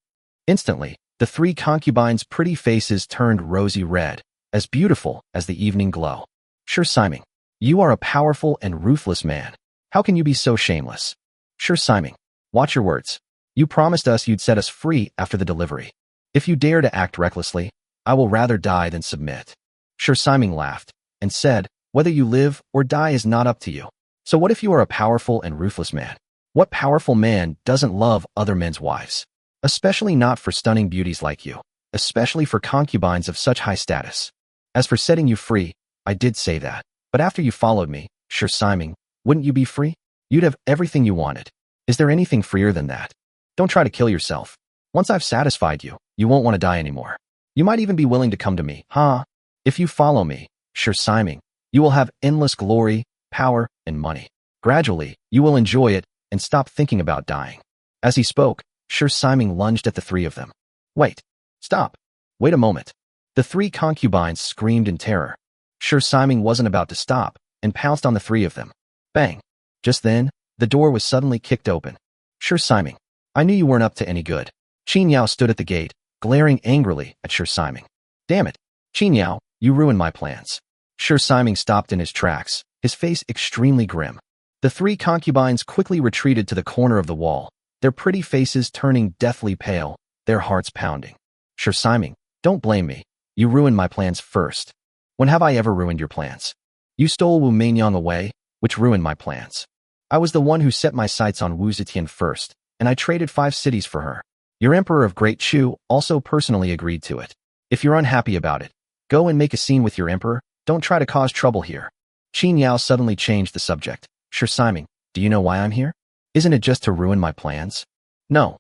Instantly, the three concubines' pretty faces turned rosy red, as beautiful as the evening glow. Sure Simon, you are a powerful and ruthless man. How can you be so shameless? Sure Simon, watch your words. You promised us you'd set us free after the delivery. If you dare to act recklessly, I will rather die than submit. Sure Simon laughed and said, whether you live or die is not up to you. So what if you are a powerful and ruthless man? What powerful man doesn't love other men's wives? Especially not for stunning beauties like you, especially for concubines of such high status. As for setting you free, I did say that, but after you followed me, Sure Simon, wouldn't you be free? You'd have everything you wanted. Is there anything freer than that? Don't try to kill yourself. Once I've satisfied you, you won't want to die anymore. You might even be willing to come to me, huh? If you follow me, Sure Simon, you will have endless glory, power, and money. Gradually, you will enjoy it and stop thinking about dying. As he spoke, Sure Simon lunged at the three of them. Wait. Stop. Wait a moment. The three concubines screamed in terror. Sure Simon wasn't about to stop and pounced on the three of them. Bang. Just then, the door was suddenly kicked open. Sure Simon, I knew you weren't up to any good. Qin Yao stood at the gate, glaring angrily at Sure Simon. Damn it. Qin Yao, you ruined my plans. Sure Simon stopped in his tracks, his face extremely grim. The three concubines quickly retreated to the corner of the wall, their pretty faces turning deathly pale, their hearts pounding. Sure Simon, don't blame me. You ruined my plans first. When have I ever ruined your plans? You stole Wu Meinyang away, which ruined my plans. I was the one who set my sights on Wu Zetian first, and I traded 5 cities for her. Your Emperor of Great Chu also personally agreed to it. If you're unhappy about it, go and make a scene with your Emperor. Don't try to cause trouble here. Qin Yao suddenly changed the subject. Sure Simon, do you know why I'm here? Isn't it just to ruin my plans? No.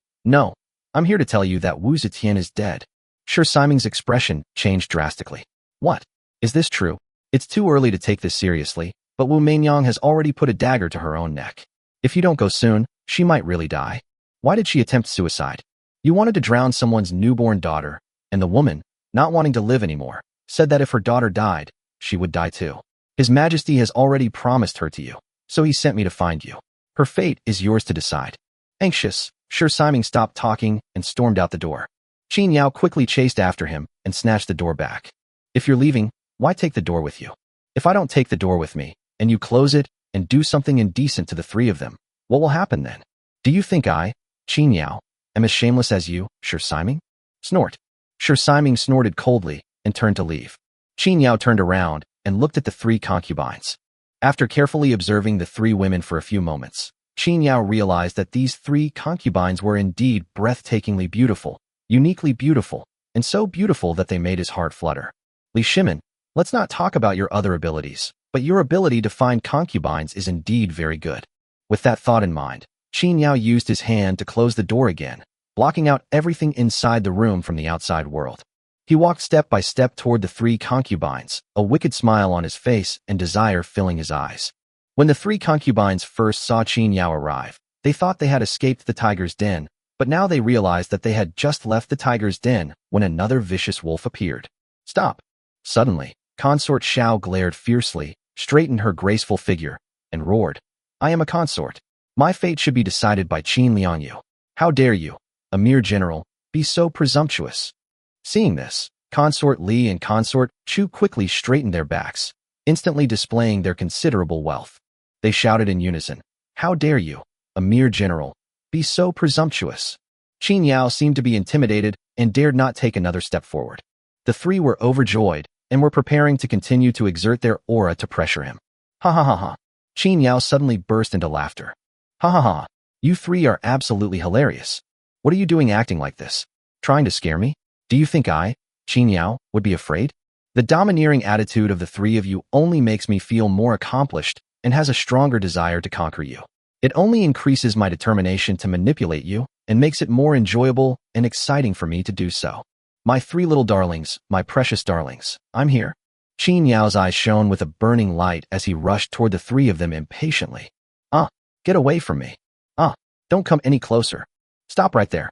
I'm here to tell you that Wu Zetian is dead. Sure Simon's expression changed drastically. What? Is this true? It's too early to take this seriously, but Wu Meinyang has already put a dagger to her own neck. If you don't go soon, she might really die. Why did she attempt suicide? You wanted to drown someone's newborn daughter, and the woman, not wanting to live anymore, said that if her daughter died, she would die too. His Majesty has already promised her to you, so he sent me to find you. Her fate is yours to decide. Anxious, Sure Simon stopped talking and stormed out the door. Qin Yao quickly chased after him and snatched the door back. If you're leaving, why take the door with you? If I don't take the door with me, and you close it and do something indecent to the three of them, what will happen then? Do you think I, Qin Yao, am as shameless as you, Sure Simon? Snort. Sure Simon snorted coldly and turned to leave. Qin Yao turned around and looked at the three concubines. After carefully observing the three women for a few moments, Qin Yao realized that these three concubines were indeed breathtakingly beautiful, uniquely beautiful, and so beautiful that they made his heart flutter. Li Shimin, let's not talk about your other abilities, but your ability to find concubines is indeed very good. With that thought in mind, Qin Yao used his hand to close the door again, blocking out everything inside the room from the outside world. He walked step by step toward the three concubines, a wicked smile on his face and desire filling his eyes. When the three concubines first saw Qin Yao arrive, they thought they had escaped the tiger's den, but now they realized that they had just left the tiger's den when another vicious wolf appeared. Stop! Suddenly, Consort Xiao glared fiercely, straightened her graceful figure, and roared. I am a consort. My fate should be decided by Qin Liangyu. How dare you, a mere general, be so presumptuous? Seeing this, Consort Li and Consort Chu quickly straightened their backs, instantly displaying their considerable wealth. They shouted in unison, How dare you, a mere general, be so presumptuous? Qin Yao seemed to be intimidated and dared not take another step forward. The three were overjoyed and were preparing to continue to exert their aura to pressure him. Ha ha ha ha. Qin Yao suddenly burst into laughter. Ha ha ha. You three are absolutely hilarious. What are you doing acting like this? Trying to scare me? Do you think I, Qin Yao, would be afraid? The domineering attitude of the three of you only makes me feel more accomplished and has a stronger desire to conquer you. It only increases my determination to manipulate you and makes it more enjoyable and exciting for me to do so. My three little darlings, my precious darlings, I'm here. Qin Yao's eyes shone with a burning light as he rushed toward the three of them impatiently. Get away from me. Don't come any closer. Stop right there.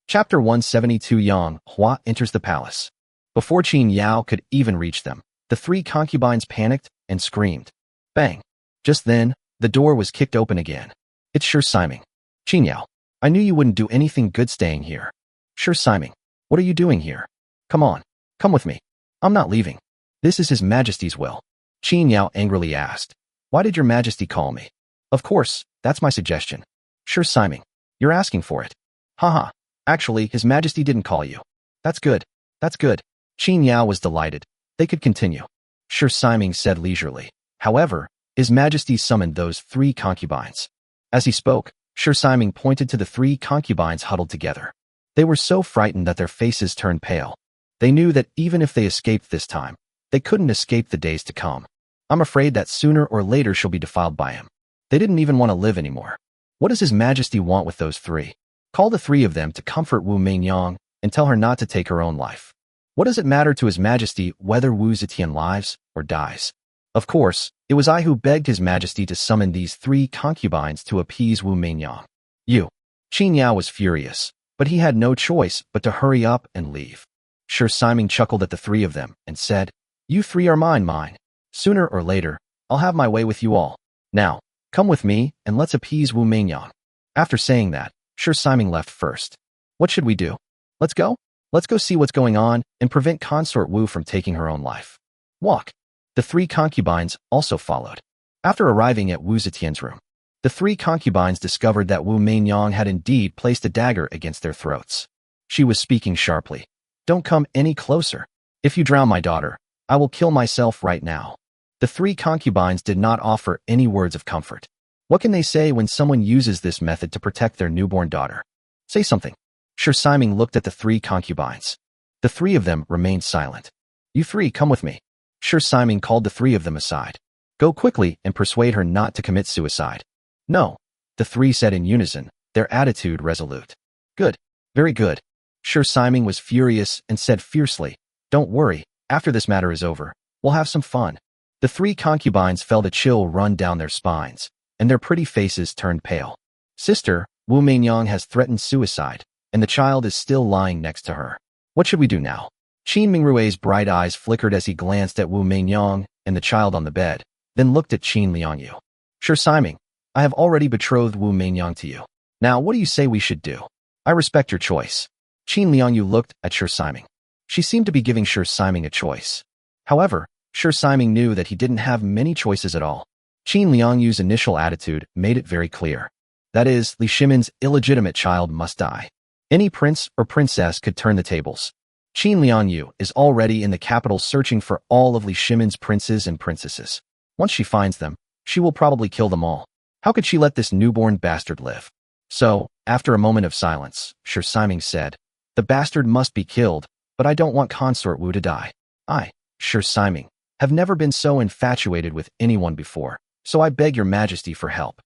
Chapter 172. Yang Hua enters the palace. Before Qin Yao could even reach them, the three concubines panicked and screamed. Bang! Just then, the door was kicked open again. It's Sir Simon. Qin Yao, I knew you wouldn't do anything good staying here. Sir Simon, what are you doing here? Come on, come with me. I'm not leaving. This is His Majesty's will. Qin Yao angrily asked. Why did Your Majesty call me? Of course, that's my suggestion. Sure, Simon, you're asking for it. Haha, actually, His Majesty didn't call you. That's good, that's good. Qin Yao was delighted. They could continue. Sure, Simon said leisurely. However, His Majesty summoned those three concubines. As he spoke, Sure Simon pointed to the three concubines huddled together. They were so frightened that their faces turned pale. They knew that even if they escaped this time, they couldn't escape the days to come. I'm afraid that sooner or later she'll be defiled by him. They didn't even want to live anymore. What does His Majesty want with those three? Call the three of them to comfort Wu Meinyang and tell her not to take her own life. What does it matter to His Majesty whether Wu Zetian lives or dies? Of course, it was I who begged His Majesty to summon these three concubines to appease Wu Meinyang. Qin Yao was furious, but he had no choice but to hurry up and leave. Sure Simon chuckled at the three of them and said, You three are mine. Sooner or later, I'll have my way with you all. Now, come with me and let's appease Wu Meinyang. After saying that, Sure Simon left first. What should we do? Let's go? Let's go see what's going on and prevent Consort Wu from taking her own life. Walk. The three concubines also followed. After arriving at Wu Zetian's room, the three concubines discovered that Wu Meinyang had indeed placed a dagger against their throats. She was speaking sharply. Don't come any closer. If you drown my daughter, I will kill myself right now. The three concubines did not offer any words of comfort. What can they say when someone uses this method to protect their newborn daughter? Say something. Sure Simon looked at the three concubines. The three of them remained silent. You three, come with me. Sure Simon called the three of them aside. Go quickly and persuade her not to commit suicide. No, the three said in unison, their attitude resolute. Good, very good. Sure Simon was furious and said fiercely, Don't worry, after this matter is over, we'll have some fun. The three concubines felt a chill run down their spines, and their pretty faces turned pale. Sister, Wu Meinyang has threatened suicide, and the child is still lying next to her. What should we do now? Qin Mingrui's bright eyes flickered as he glanced at Wu Meinyang and the child on the bed, then looked at Qin Liangyu. Sure Simon, I have already betrothed Wu Meinyang to you. Now what do you say we should do? I respect your choice. Qin Liangyu looked at Sure Simon. She seemed to be giving Sure Simon a choice. However, Sure Simon knew that he didn't have many choices at all. Qin Liangyu's initial attitude made it very clear. That is, Li Shimin's illegitimate child must die. Any prince or princess could turn the tables. Qin Liangyu is already in the capital searching for all of Li Shimin's princes and princesses. Once she finds them, she will probably kill them all. How could she let this newborn bastard live? So, after a moment of silence, Sure Simon said, The bastard must be killed, but I don't want Consort Wu to die. I, Sure Simon, have never been so infatuated with anyone before, so I beg Your Majesty for help.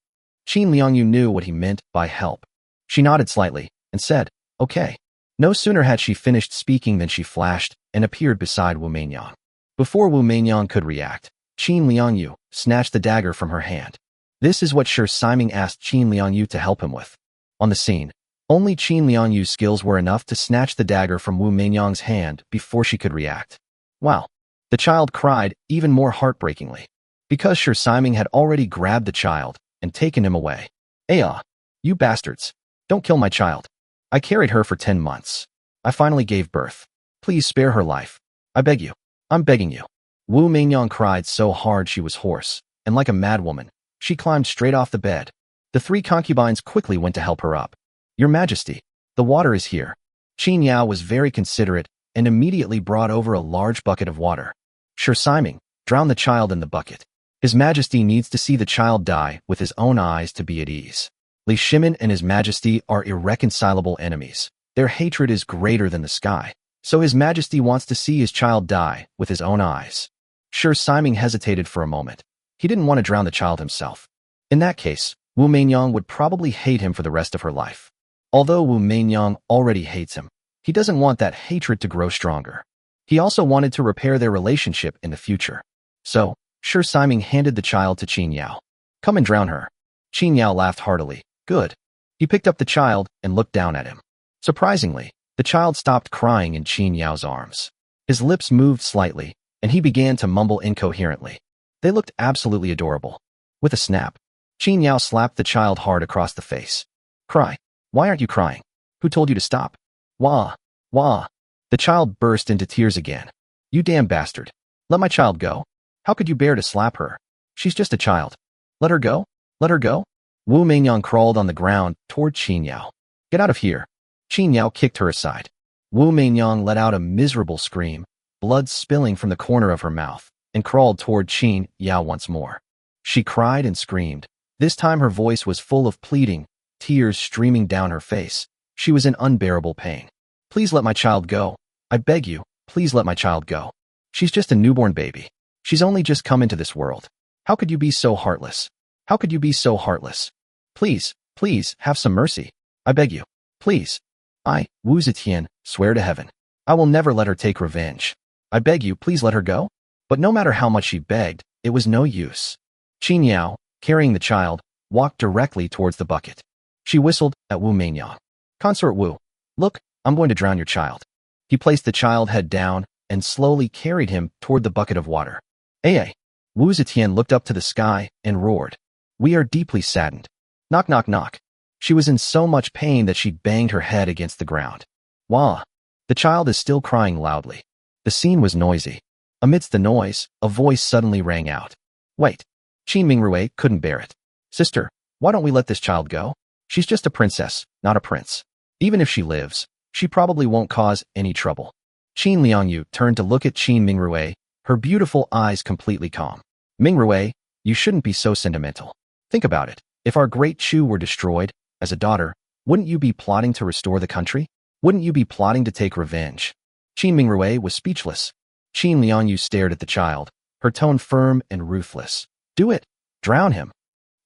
Qin Liangyu knew what he meant by help. She nodded slightly and said, Okay. No sooner had she finished speaking than she flashed and appeared beside Wu Meinyang. Before Wu Meinyang could react, Qin Liangyu snatched the dagger from her hand. This is what Sure Simon asked Qin Liangyu to help him with. On the scene, only Qin Liangyu's skills were enough to snatch the dagger from Wu Meinyang's hand before she could react. Wow! The child cried even more heartbreakingly, because Sure Simon had already grabbed the child and taken him away. You bastards! Don't kill my child. I carried her for 10 months. I finally gave birth. Please spare her life. I beg you. I'm begging you. Wu Meinyang cried so hard she was hoarse, and like a madwoman, she climbed straight off the bed. The three concubines quickly went to help her up. Your Majesty, the water is here. Qin Yao was very considerate and immediately brought over a large bucket of water. Sure Simon, drown the child in the bucket. His Majesty needs to see the child die with his own eyes to be at ease. Li Shimin and His Majesty are irreconcilable enemies. Their hatred is greater than the sky, so His Majesty wants to see his child die with his own eyes. Sure Simon hesitated for a moment. He didn't want to drown the child himself. In that case, Wu Meinyang would probably hate him for the rest of her life. Although Wu Meinyang already hates him, he doesn't want that hatred to grow stronger. He also wanted to repair their relationship in the future. So, Shi Siming handed the child to Qin Yao. Come and drown her. Qin Yao laughed heartily. Good. He picked up the child and looked down at him. Surprisingly, the child stopped crying in Qin Yao's arms. His lips moved slightly, and he began to mumble incoherently. They looked absolutely adorable. With a snap, Qin Yao slapped the child hard across the face. Cry. Why aren't you crying? Who told you to stop? Wah. Wah. The child burst into tears again. You damn bastard. Let my child go. How could you bear to slap her? She's just a child. Let her go. Let her go. Wu Meinyang crawled on the ground toward Qin Yao. Get out of here. Qin Yao kicked her aside. Wu Meinyang let out a miserable scream, blood spilling from the corner of her mouth, and crawled toward Qin Yao once more. She cried and screamed. This time her voice was full of pleading, tears streaming down her face. She was in unbearable pain. Please let my child go. I beg you, please let my child go. She's just a newborn baby. She's only just come into this world. How could you be so heartless? How could you be so heartless? Please, please, have some mercy. I beg you. Please. I, Wu Zetian, swear to heaven. I will never let her take revenge. I beg you, please let her go. But no matter how much she begged, it was no use. Qin Yao, carrying the child, walked directly towards the bucket. She whistled at Wu Meinyang. Consort Wu, look, I'm going to drown your child. He placed the child head down and slowly carried him toward the bucket of water. Ay. Wu Zetian looked up to the sky and roared. We are deeply saddened. Knock, knock, knock. She was in so much pain that she banged her head against the ground. Wah. The child is still crying loudly. The scene was noisy. Amidst the noise, a voice suddenly rang out. Wait. Qin Mingrui couldn't bear it. Sister, why don't we let this child go? She's just a princess, not a prince. Even if she lives, she probably won't cause any trouble. Qin Liangyu turned to look at Qin Mingrui, her beautiful eyes completely calm. Mingrui, you shouldn't be so sentimental. Think about it. If our great Chu were destroyed, as a daughter, wouldn't you be plotting to restore the country? Wouldn't you be plotting to take revenge? Qin Mingrui was speechless. Qin Liangyu stared at the child, her tone firm and ruthless. Do it. Drown him.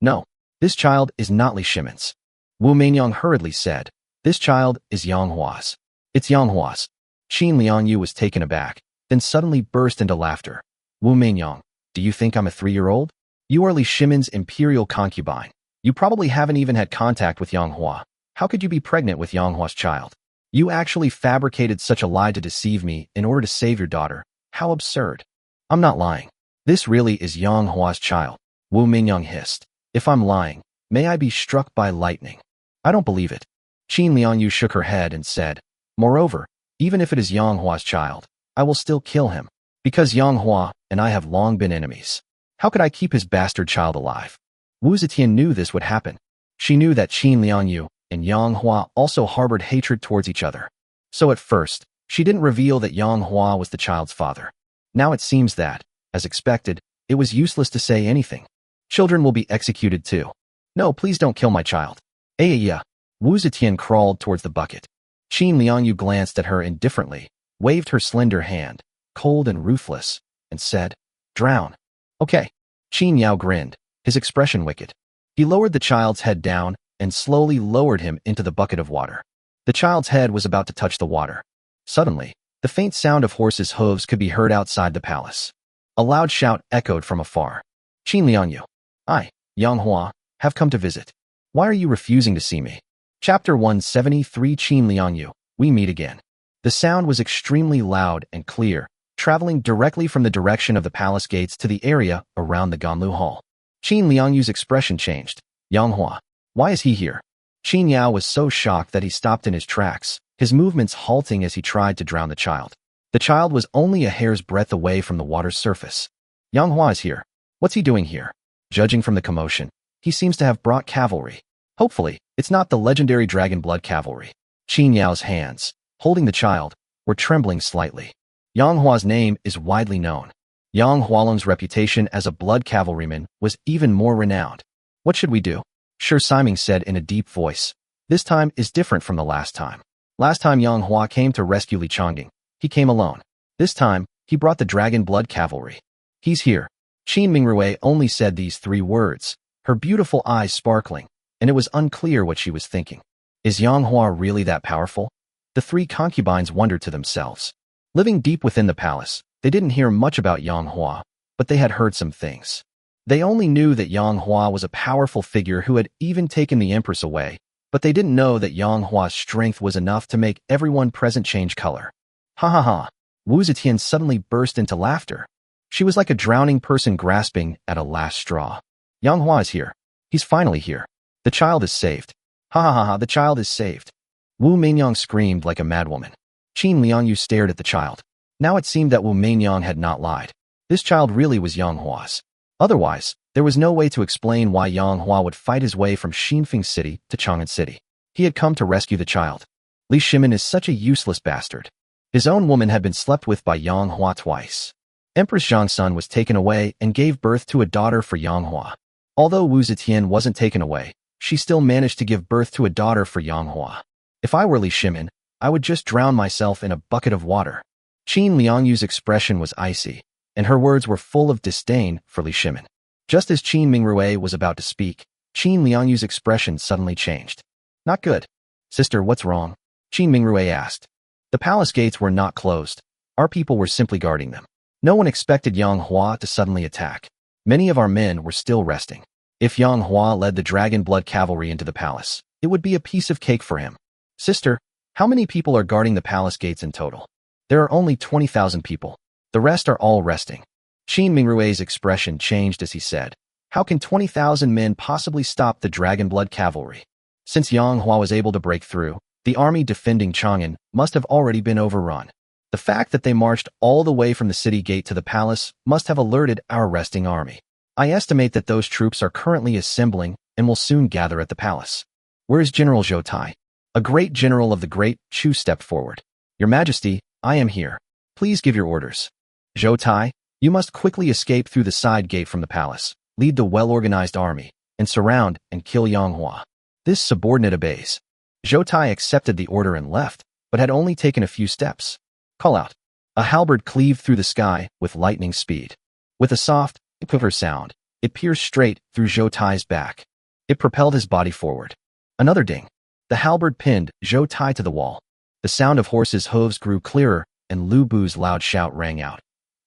No. This child is not Li Shimon's. Wu Meinyang hurriedly said. This child is Yang Hua's. It's Yang Hua's. Qin Liangyu was taken aback, then suddenly burst into laughter. Wu Meinyang, do you think I'm a 3-year-old? You are Li Shimon's imperial concubine. You probably haven't even had contact with Yang Hua. How could you be pregnant with Yang Hua's child? You actually fabricated such a lie to deceive me in order to save your daughter. How absurd. I'm not lying. This really is Yang Hua's child. Wu Meinyang hissed. If I'm lying, may I be struck by lightning. I don't believe it. Qin Liangyu shook her head and said, moreover, even if it is Yang Hua's child, I will still kill him, because Yang Hua and I have long been enemies. How could I keep his bastard child alive? Wu Zetian knew this would happen. She knew that Qin Liangyu and Yang Hua also harbored hatred towards each other. So at first, she didn't reveal that Yang Hua was the child's father. Now it seems that, as expected, it was useless to say anything. Children will be executed too. No, please don't kill my child. Yeah. Wu Zetian crawled towards the bucket. Qin Liangyu glanced at her indifferently, waved her slender hand, cold and ruthless, and said, drown. Okay. Qin Yao grinned, his expression wicked. He lowered the child's head down and slowly lowered him into the bucket of water. The child's head was about to touch the water. Suddenly, the faint sound of horses' hooves could be heard outside the palace. A loud shout echoed from afar. Qin Liangyu, I, Yang Hua, have come to visit. Why are you refusing to see me? Chapter 173 Qin Liangyu, we meet again. The sound was extremely loud and clear, traveling directly from the direction of the palace gates to the area around the Ganlu Hall. Qin Liangyu's expression changed. Yang Hua, why is he here? Qin Yao was so shocked that he stopped in his tracks, his movements halting as he tried to drown the child. The child was only a hair's breadth away from the water's surface. Yang Hua is here. What's he doing here? Judging from the commotion, he seems to have brought cavalry. Hopefully, it's not the legendary dragon blood cavalry. Qin Yao's hands, holding the child, were trembling slightly. Yang Hua's name is widely known. Yang Hualong's reputation as a blood cavalryman was even more renowned. What should we do? Shi Siming said in a deep voice. This time is different from the last time. Last time Yang Hua came to rescue Li Changding, he came alone. This time, he brought the dragon blood cavalry. He's here. Qin Mingrui only said these 3 words, her beautiful eyes sparkling, and it was unclear what she was thinking. Is Yang Hua really that powerful? The three concubines wondered to themselves. Living deep within the palace, they didn't hear much about Yang Hua, but they had heard some things. They only knew that Yang Hua was a powerful figure who had even taken the Empress away, but they didn't know that Yang Hua's strength was enough to make everyone present change color. Ha ha ha! Wu Zetian suddenly burst into laughter. She was like a drowning person grasping at a last straw. Yang Hua is here. He's finally here. The child is saved. Ha ha ha ha, the child is saved. Wu Meinyang screamed like a madwoman. Qin Liangyu stared at the child. Now it seemed that Wu Meinyang had not lied. This child really was Yang Hua's. Otherwise, there was no way to explain why Yang Hua would fight his way from Xinfeng City to Chang'an City. He had come to rescue the child. Li Shimin is such a useless bastard. His own woman had been slept with by Yang Hua twice. Empress Zhangsun was taken away and gave birth to a daughter for Yang Hua. Although Wu Zetian wasn't taken away, she still managed to give birth to a daughter for Yang Hua. If I were Li Shimin, I would just drown myself in a bucket of water. Qin Liangyu's expression was icy, and her words were full of disdain for Li Shimin. Just as Qin Mingrui was about to speak, Qin Liangyu's expression suddenly changed. Not good. Sister, what's wrong? Qin Mingrui asked. The palace gates were not closed. Our people were simply guarding them. No one expected Yang Hua to suddenly attack. Many of our men were still resting. If Yang Hua led the dragon blood cavalry into the palace, it would be a piece of cake for him. Sister, how many people are guarding the palace gates in total? There are only 20,000 people. The rest are all resting. Qin Mingrui's expression changed as he said, how can 20,000 men possibly stop the dragon blood cavalry? Since Yang Hua was able to break through, the army defending Chang'an must have already been overrun. The fact that they marched all the way from the city gate to the palace must have alerted our resting army. I estimate that those troops are currently assembling and will soon gather at the palace. Where is General Zhou Tai? A great general of the Great Chu stepped forward. Your Majesty, I am here. Please give your orders. Zhou Tai, you must quickly escape through the side gate from the palace, lead the well-organized army, and surround and kill Yang Hua. This subordinate obeys. Zhou Tai accepted the order and left, but had only taken a few steps. Call out. A halberd cleaved through the sky with lightning speed. With a soft, quiver sound, it pierced straight through Zhou Tai's back. It propelled his body forward. Another ding. The halberd pinned Zhou Tai to the wall. The sound of horses' hooves grew clearer, and Lu Bu's loud shout rang out.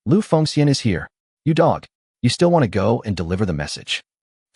Lu Fengxian is here. You dog. You still want to go and deliver the message.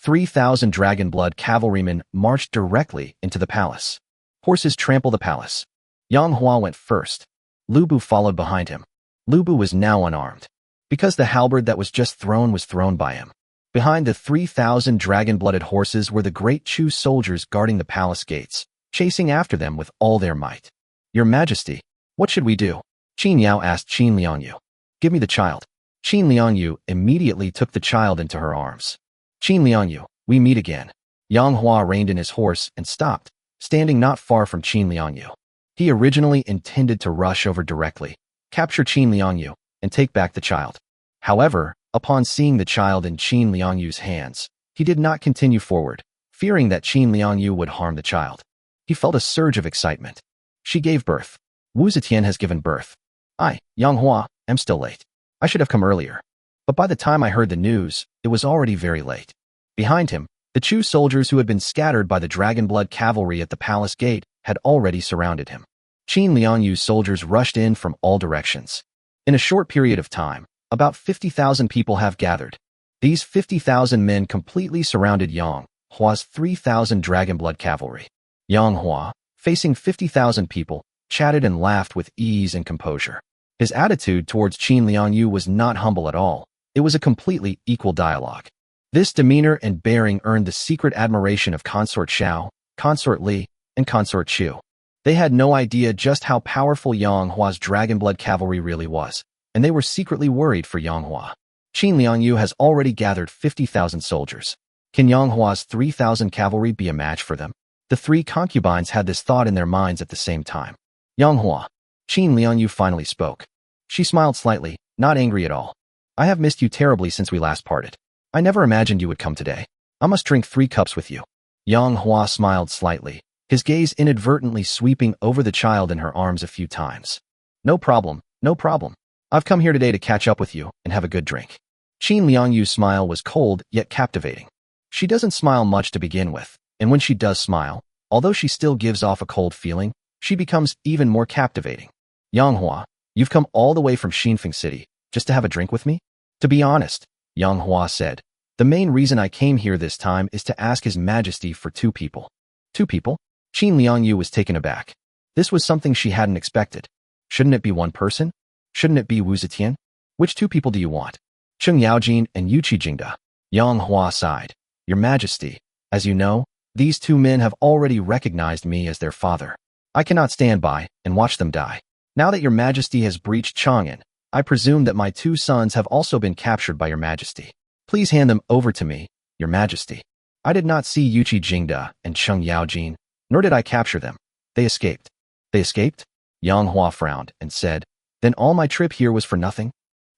3,000 dragon blood cavalrymen marched directly into the palace. Horses trampled the palace. Yang Hua went first. Lu Bu followed behind him. Lu Bu was now unarmed, because the halberd that was just thrown was thrown by him. Behind the 3,000 dragon-blooded horses were the great Chu soldiers guarding the palace gates, chasing after them with all their might. Your Majesty, what should we do? Qin Yao asked Qin Liangyu. Give me the child. Qin Liangyu immediately took the child into her arms. Qin Liangyu, we meet again. Yang Hua reined in his horse and stopped, standing not far from Qin Liangyu. He originally intended to rush over directly, capture Qin Liangyu, and take back the child. However, upon seeing the child in Qin Liangyu's hands, he did not continue forward, fearing that Qin Liangyu would harm the child. He felt a surge of excitement. She gave birth. Wu Zetian has given birth. I, Yang Hua, am still late. I should have come earlier. But by the time I heard the news, it was already very late. Behind him, the Chu soldiers who had been scattered by the dragon blood cavalry at the palace gate had already surrounded him. Qin Liangyu's soldiers rushed in from all directions. In a short period of time, about 50,000 people have gathered. These 50,000 men completely surrounded Yang Hua's 3,000 dragon blood cavalry. Yang Hua, facing 50,000 people, chatted and laughed with ease and composure. His attitude towards Qin Liangyu was not humble at all. It was a completely equal dialogue. This demeanor and bearing earned the secret admiration of Consort Xiao, Consort Li, and Consort Chu. They had no idea just how powerful Yang Hua's dragon blood cavalry really was, and they were secretly worried for Yang Hua. Qin Liangyu has already gathered 50,000 soldiers. Can Yang Hua's 3,000 cavalry be a match for them? The three concubines had this thought in their minds at the same time. Yang Hua. Qin Liangyu finally spoke. She smiled slightly, not angry at all. I have missed you terribly since we last parted. I never imagined you would come today. I must drink 3 cups with you. Yang Hua smiled slightly, his gaze inadvertently sweeping over the child in her arms a few times. No problem, no problem. I've come here today to catch up with you and have a good drink. Qin Liangyu's smile was cold yet captivating. She doesn't smile much to begin with, and when she does smile, although she still gives off a cold feeling, she becomes even more captivating. Yang Hua, you've come all the way from Xinfeng City, just to have a drink with me? To be honest, Yang Hua said, the main reason I came here this time is to ask His Majesty for 2 people. 2 people? Qin Liangyu was taken aback. This was something she hadn't expected. Shouldn't it be 1 person? Shouldn't it be Wu Zetian? Which 2 people do you want? Cheng Yaojin and Yu Qijingde. Yang Hua sighed. Your Majesty, as you know, these 2 men have already recognized me as their father. I cannot stand by and watch them die. Now that your Majesty has breached Chang'an, I presume that my 2 sons have also been captured by your Majesty. Please hand them over to me, your Majesty. I did not see Yu Qijingde and Cheng Yaojin, nor did I capture them. They escaped. They escaped? Yang Hua frowned and said, then all my trip here was for nothing?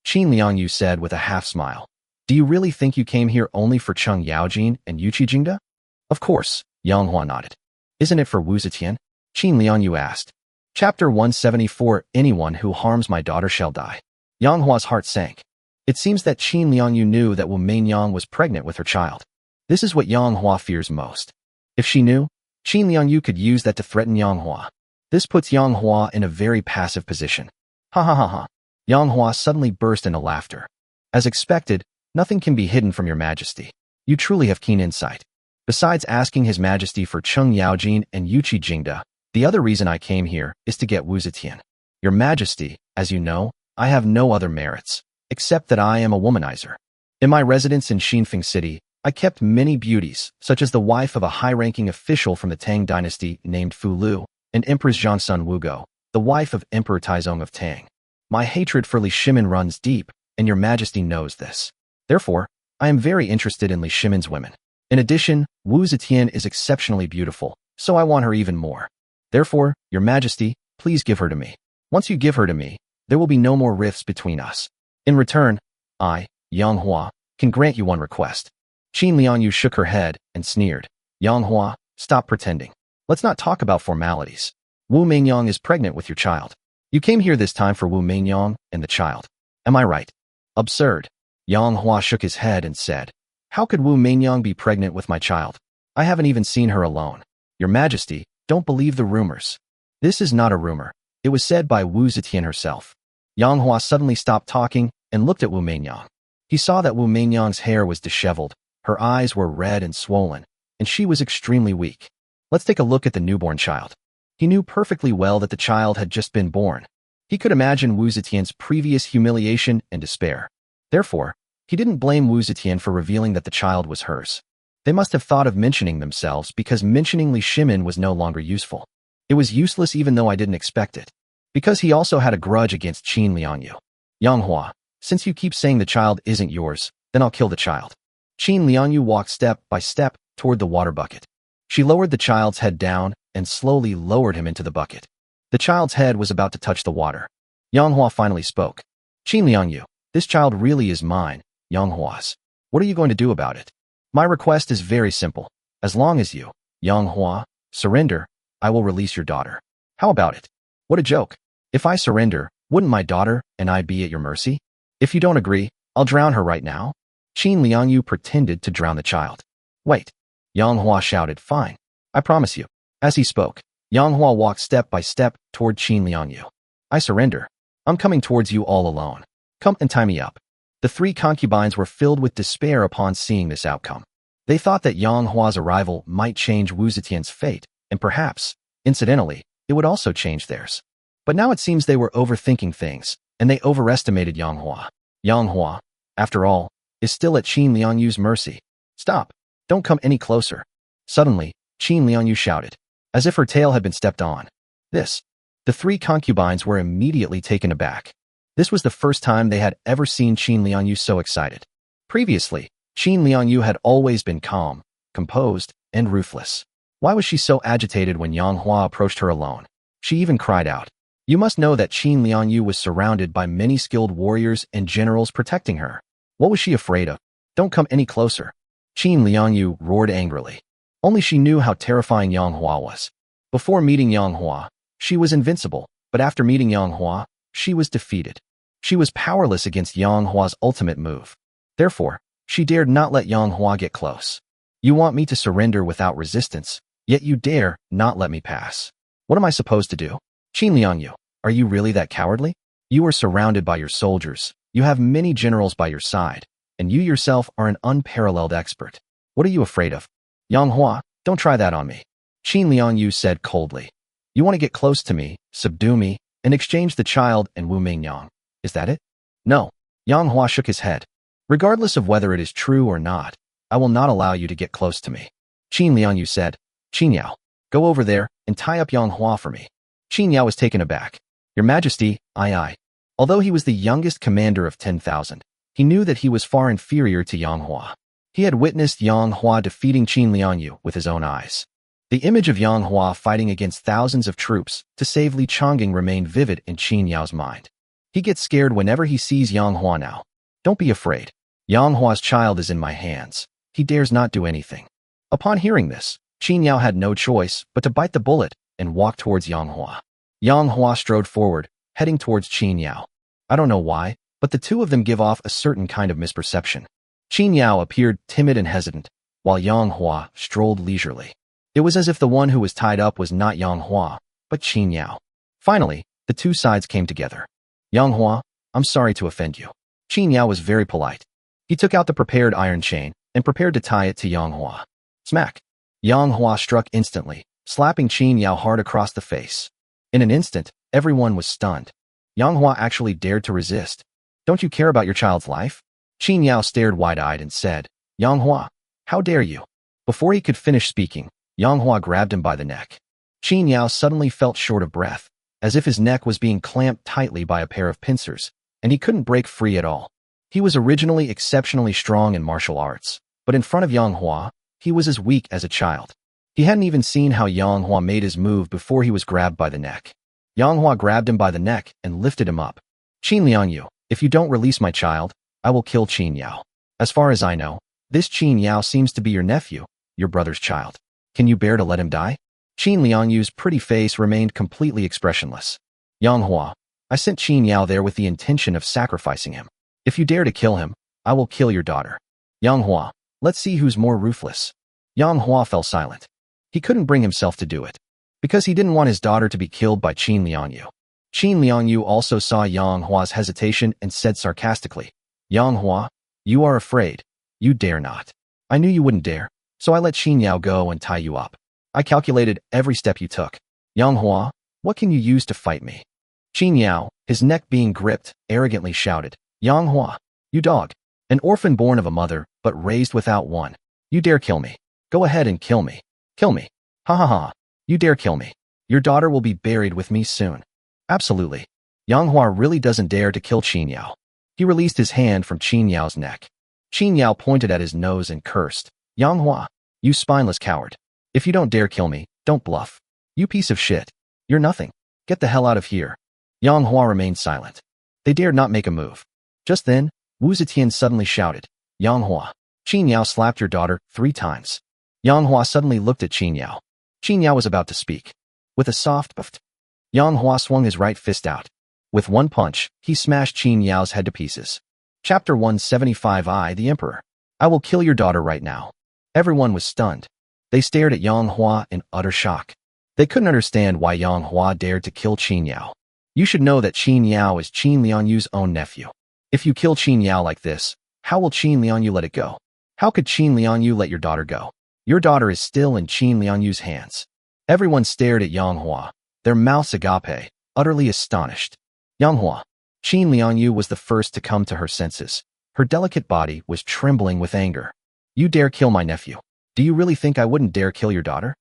Qin Liangyu said with a half-smile. Do you really think you came here only for Cheng Yaojin and Yu Qijingde? Of course, Yang Hua nodded. Isn't it for Wu Zetian? Qin Liangyu asked. Chapter 174, Anyone who harms my daughter shall die. Yang Hua's heart sank. It seems that Qin Liangyu knew that Wu Meinyang was pregnant with her child. This is what Yang Hua fears most. If she knew, Qin Liangyu could use that to threaten Yang Hua. This puts Yang Hua in a very passive position. Ha ha ha ha. Yang Hua suddenly burst into laughter. As expected, nothing can be hidden from your Majesty. You truly have keen insight. Besides asking His Majesty for Cheng Yaojin and Yu Qijingde, the other reason I came here is to get Wu Zetian. Your Majesty, as you know, I have no other merits, except that I am a womanizer. In my residence in Xinfeng City, I kept many beauties, such as the wife of a high-ranking official from the Tang dynasty named Fu Lu, and Empress Zhangsun Wugo, the wife of Emperor Taizong of Tang. My hatred for Li Shimin runs deep, and your Majesty knows this. Therefore, I am very interested in Li Shimin's women. In addition, Wu Zetian is exceptionally beautiful, so I want her even more. Therefore, your Majesty, please give her to me. Once you give her to me, there will be no more rifts between us. In return, I, Yang Hua, can grant you one request. Qin Liangyu shook her head and sneered. Yang Hua, stop pretending. Let's not talk about formalities. Wu Meinyang is pregnant with your child. You came here this time for Wu Meinyang and the child. Am I right? Absurd. Yang Hua shook his head and said, how could Wu Meinyang be pregnant with my child? I haven't even seen her alone. Your Majesty, don't believe the rumors. This is not a rumor. It was said by Wu Zetian herself. Yang Hua suddenly stopped talking and looked at Wu Meinyang. He saw that Wu Meinyang's hair was disheveled, her eyes were red and swollen, and she was extremely weak. Let's take a look at the newborn child. He knew perfectly well that the child had just been born. He could imagine Wu Zetian's previous humiliation and despair. Therefore, he didn't blame Wu Zetian for revealing that the child was hers. They must have thought of mentioning themselves because mentioning Li Shimin was no longer useful. It was useless even though I didn't expect it. Because he also had a grudge against Qin Liangyu. Yang Hua, since you keep saying the child isn't yours, then I'll kill the child. Qin Liangyu walked step by step toward the water bucket. She lowered the child's head down and slowly lowered him into the bucket. The child's head was about to touch the water. Yang Hua finally spoke. Qin Liangyu, this child really is mine, Yang Hua's. What are you going to do about it? My request is very simple. As long as you, Yang Hua, surrender, I will release your daughter. How about it? What a joke. If I surrender, wouldn't my daughter and I be at your mercy? If you don't agree, I'll drown her right now. Qin Liangyu pretended to drown the child. Wait. Yang Hua shouted, fine. I promise you. As he spoke, Yang Hua walked step by step toward Qin Liangyu. I surrender. I'm coming towards you all alone. Come and tie me up. The 3 concubines were filled with despair upon seeing this outcome. They thought that Yang Hua's arrival might change Wu Zetian's fate, and perhaps, incidentally, it would also change theirs. But now it seems they were overthinking things, and they overestimated Yang Hua. Yang Hua, after all, is still at Qin Liangyu's mercy. Stop. Don't come any closer. Suddenly, Qin Liangyu shouted, as if her tail had been stepped on. This. The 3 concubines were immediately taken aback. This was the first time they had ever seen Qin Liangyu so excited. Previously, Qin Liangyu had always been calm, composed, and ruthless. Why was she so agitated when Yang Hua approached her alone? She even cried out. You must know that Qin Liangyu was surrounded by many skilled warriors and generals protecting her. What was she afraid of? Don't come any closer. Qin Liangyu roared angrily. Only she knew how terrifying Yang Hua was. Before meeting Yang Hua, she was invincible, but after meeting Yang Hua, she was defeated. She was powerless against Yang Hua's ultimate move. Therefore, she dared not let Yang Hua get close. You want me to surrender without resistance, yet you dare not let me pass. What am I supposed to do? Qin Liangyu, are you really that cowardly? You are surrounded by your soldiers, you have many generals by your side, and you yourself are an unparalleled expert. What are you afraid of? Yang Hua, don't try that on me. Qin Liangyu said coldly. You want to get close to me, subdue me, and exchange the child and Wu Mingyang. Is that it? No. Yang Hua shook his head. Regardless of whether it is true or not, I will not allow you to get close to me. Qin Liangyu said, Qin Yao, go over there and tie up Yang Hua for me. Qin Yao was taken aback. Your Majesty, aye. Although he was the youngest commander of 10,000, he knew that he was far inferior to Yang Hua. He had witnessed Yang Hua defeating Qin Liangyu with his own eyes. The image of Yang Hua fighting against thousands of troops to save Li Chongying remained vivid in Qin Yao's mind. He gets scared whenever he sees Yang Hua now. Don't be afraid. Yang Hua's child is in my hands. He dares not do anything. Upon hearing this, Qin Yao had no choice but to bite the bullet and walk towards Yang Hua. Yang Hua strode forward, heading towards Qin Yao. I don't know why, but the two of them give off a certain kind of misperception. Qin Yao appeared timid and hesitant, while Yang Hua strolled leisurely. It was as if the one who was tied up was not Yang Hua, but Qin Yao. Finally, the two sides came together. Yang Hua, I'm sorry to offend you. Qin Yao was very polite. He took out the prepared iron chain and prepared to tie it to Yang Hua. Smack! Yang Hua struck instantly, slapping Qin Yao hard across the face. In an instant, everyone was stunned. Yang Hua actually dared to resist. Don't you care about your child's life? Qin Yao stared wide-eyed and said, Yang Hua, how dare you? Before he could finish speaking, Yang Hua grabbed him by the neck. Qin Yao suddenly felt short of breath, as if his neck was being clamped tightly by a pair of pincers, and he couldn't break free at all. He was originally exceptionally strong in martial arts, but in front of Yang Hua, he was as weak as a child. He hadn't even seen how Yang Hua made his move before he was grabbed by the neck. Yang Hua grabbed him by the neck and lifted him up. Qin Liangyu, if you don't release my child, I will kill Qin Yao. As far as I know, this Qin Yao seems to be your nephew, your brother's child. Can you bear to let him die? Qin Liangyu's pretty face remained completely expressionless. Yang Hua, I sent Qin Yao there with the intention of sacrificing him. If you dare to kill him, I will kill your daughter. Yang Hua, let's see who's more ruthless. Yang Hua fell silent. He couldn't bring himself to do it, because he didn't want his daughter to be killed by Qin Liangyu. Qin Liangyu also saw Yang Hua's hesitation and said sarcastically, Yang Hua, you are afraid. You dare not. I knew you wouldn't dare, so I let Qin Yao go and tie you up. I calculated every step you took. Yang Hua, what can you use to fight me? Qin Yao, his neck being gripped, arrogantly shouted, Yang Hua, you dog. An orphan born of a mother, but raised without one. You dare kill me. Go ahead and kill me. Kill me. Ha ha ha. You dare kill me. Your daughter will be buried with me soon. Absolutely. Yang Hua really doesn't dare to kill Qin Yao. He released his hand from Qin Yao's neck. Qin Yao pointed at his nose and cursed, Yang Hua, you spineless coward. If you don't dare kill me, don't bluff. You piece of shit. You're nothing. Get the hell out of here. Yang Hua remained silent. They dared not make a move. Just then, Wu Zetian suddenly shouted, Yang Hua, Qin Yao slapped your daughter 3 times. Yang Hua suddenly looked at Qin Yao. Qin Yao was about to speak. With a soft puff, Yang Hua swung his right fist out. With one punch, he smashed Qin Yao's head to pieces. Chapter 175 I, the Emperor. I will kill your daughter right now. Everyone was stunned. They stared at Yang Hua in utter shock. They couldn't understand why Yang Hua dared to kill Qin Yao. You should know that Qin Yao is Qin Liangyu's own nephew. If you kill Qin Yao like this, how will Qin Liangyu let it go? How could Qin Liangyu let your daughter go? Your daughter is still in Qin Liangyu's hands. Everyone stared at Yang Hua, their mouths agape, utterly astonished. Yang Hua. Qin Liangyu was the first to come to her senses. Her delicate body was trembling with anger. You dare kill my nephew. Do you really think I wouldn't dare kill your daughter?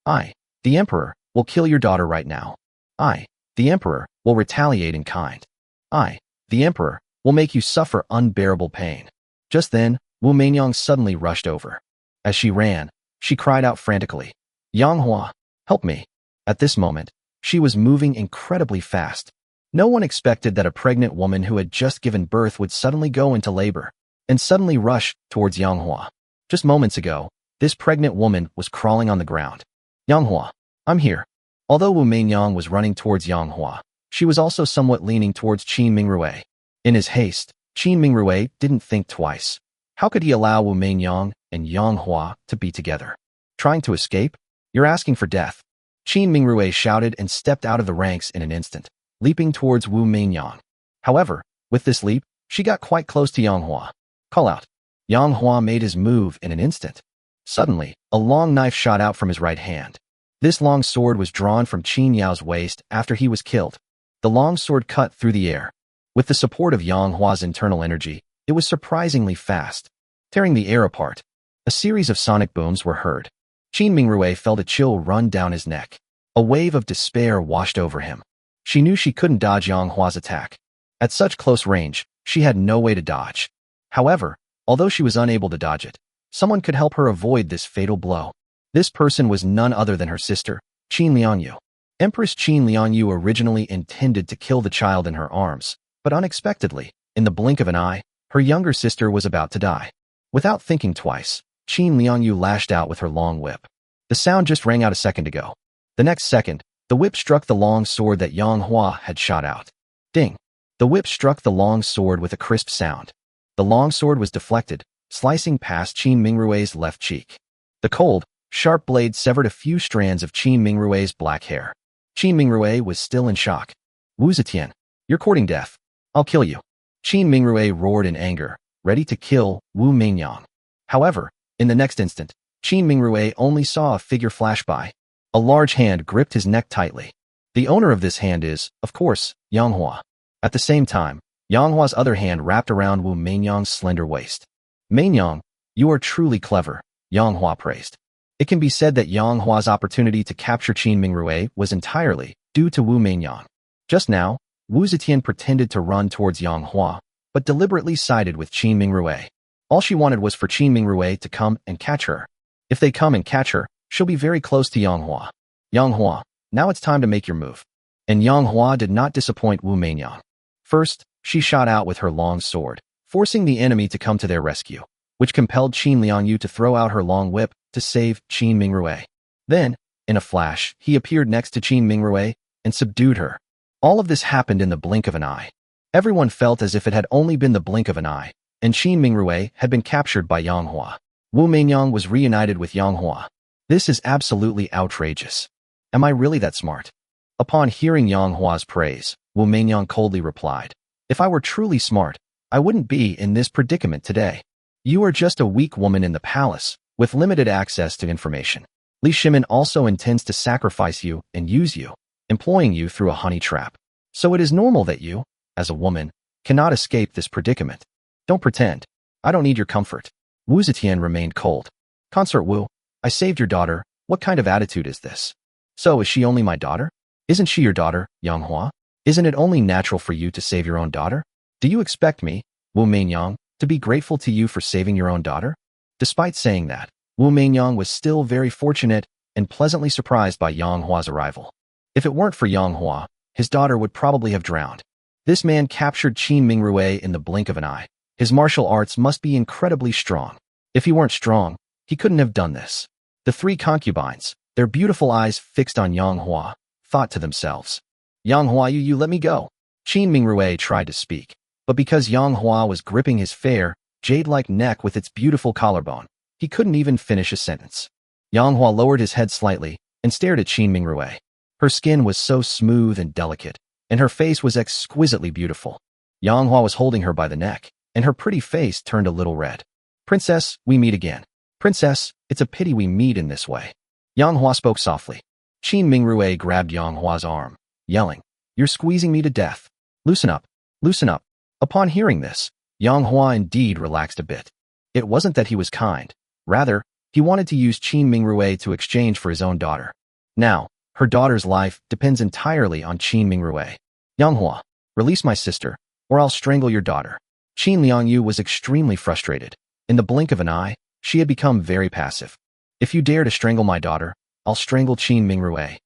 I, the Emperor, will kill your daughter right now. I, the Emperor, will retaliate in kind. I, the Emperor, will make you suffer unbearable pain. Just then, Wu Mingyang suddenly rushed over. As she ran, she cried out frantically, Yang Hua, help me. At this moment, she was moving incredibly fast. No one expected that a pregnant woman who had just given birth would suddenly go into labor and suddenly rush towards Yang Hua. Just moments ago, this pregnant woman was crawling on the ground. Yang Hua, I'm here. Although Wu Mingyang was running towards Yang Hua, she was also somewhat leaning towards Qin Mingrue. In his haste, Qin Mingrue didn't think twice. How could he allow Wu Meinyang and Yang Hua to be together? Trying to escape? You're asking for death. Qin Mingrui shouted and stepped out of the ranks in an instant, leaping towards Wu Meinyang. However, with this leap, she got quite close to Yang Hua. Call out. Yang Hua made his move in an instant. Suddenly, a long knife shot out from his right hand. This long sword was drawn from Qin Yao's waist after he was killed. The long sword cut through the air. With the support of Yang Hua's internal energy, it was surprisingly fast, tearing the air apart. A series of sonic booms were heard. Qin Mingrui felt a chill run down his neck. A wave of despair washed over him. She knew she couldn't dodge Yang Hua's attack. At such close range, she had no way to dodge. However, although she was unable to dodge it, someone could help her avoid this fatal blow. This person was none other than her sister, Qin Liangyu. Empress Qin Liangyu originally intended to kill the child in her arms, but unexpectedly, in the blink of an eye, her younger sister was about to die. Without thinking twice, Qin Liangyu lashed out with her long whip. The sound just rang out a second ago. The next second, the whip struck the long sword that Yang Hua had shot out. Ding! The whip struck the long sword with a crisp sound. The long sword was deflected, slicing past Qin Mingrui's left cheek. The cold, sharp blade severed a few strands of Qin Mingrui's black hair. Qin Mingrui was still in shock. Wu Zetian, you're courting death. I'll kill you. Qin Mingrui roared in anger, ready to kill Wu Meinyang. However, in the next instant, Qin Mingrui only saw a figure flash by. A large hand gripped his neck tightly. The owner of this hand is, of course, Yang Hua. At the same time, Yang Hua's other hand wrapped around Wu Meinyang's slender waist. Meinyang, you are truly clever, Yang Hua praised. It can be said that Yang Hua's opportunity to capture Qin Mingrui was entirely due to Wu Meinyang. Just now, Wu Zetian pretended to run towards Yang Hua, but deliberately sided with Qin Mingrui. All she wanted was for Qin Mingrui to come and catch her. If they come and catch her, she'll be very close to Yang Hua. Yang Hua, now it's time to make your move. And Yang Hua did not disappoint Wu Meinyang. First, she shot out with her long sword, forcing the enemy to come to their rescue, which compelled Qin Liangyu to throw out her long whip to save Qin Mingrui. Then, in a flash, he appeared next to Qin Mingrui and subdued her. All of this happened in the blink of an eye. Everyone felt as if it had only been the blink of an eye, and Qin Mingrui had been captured by Yang Hua. Wu Meinyang was reunited with Yang Hua. This is absolutely outrageous. Am I really that smart? Upon hearing Yang Hua's praise, Wu Meinyang coldly replied, if I were truly smart, I wouldn't be in this predicament today. You are just a weak woman in the palace, with limited access to information. Li Shimin also intends to sacrifice you and use you, employing you through a honey trap. So it is normal that you, as a woman, cannot escape this predicament. Don't pretend. I don't need your comfort. Wu Zetian remained cold. Consort Wu, I saved your daughter. What kind of attitude is this? So is she only my daughter? Isn't she your daughter, Yang Hua? Isn't it only natural for you to save your own daughter? Do you expect me, Wu Meinyang, to be grateful to you for saving your own daughter? Despite saying that, Wu Meinyang was still very fortunate and pleasantly surprised by Yang Hua's arrival. If it weren't for Yang Hua, his daughter would probably have drowned. This man captured Qin Mingrui in the blink of an eye. His martial arts must be incredibly strong. If he weren't strong, he couldn't have done this. The three concubines, their beautiful eyes fixed on Yang Hua, thought to themselves, Yang Hua, you let me go. Qin Mingrui tried to speak, but because Yang Hua was gripping his fair, jade-like neck with its beautiful collarbone, he couldn't even finish a sentence. Yang Hua lowered his head slightly and stared at Qin Mingrui. Her skin was so smooth and delicate, and her face was exquisitely beautiful. Yang Hua was holding her by the neck, and her pretty face turned a little red. Princess, we meet again. Princess, it's a pity we meet in this way. Yang Hua spoke softly. Qin Mingrui grabbed Yang Hua's arm, yelling, you're squeezing me to death. Loosen up. Loosen up. Upon hearing this, Yang Hua indeed relaxed a bit. It wasn't that he was kind. Rather, he wanted to use Qin Mingrui to exchange for his own daughter. Now, her daughter's life depends entirely on Qin Mingrui. Yang Hua, release my sister, or I'll strangle your daughter. Qin Liangyu was extremely frustrated. In the blink of an eye, she had become very passive. If you dare to strangle my daughter, I'll strangle Qin Mingrui.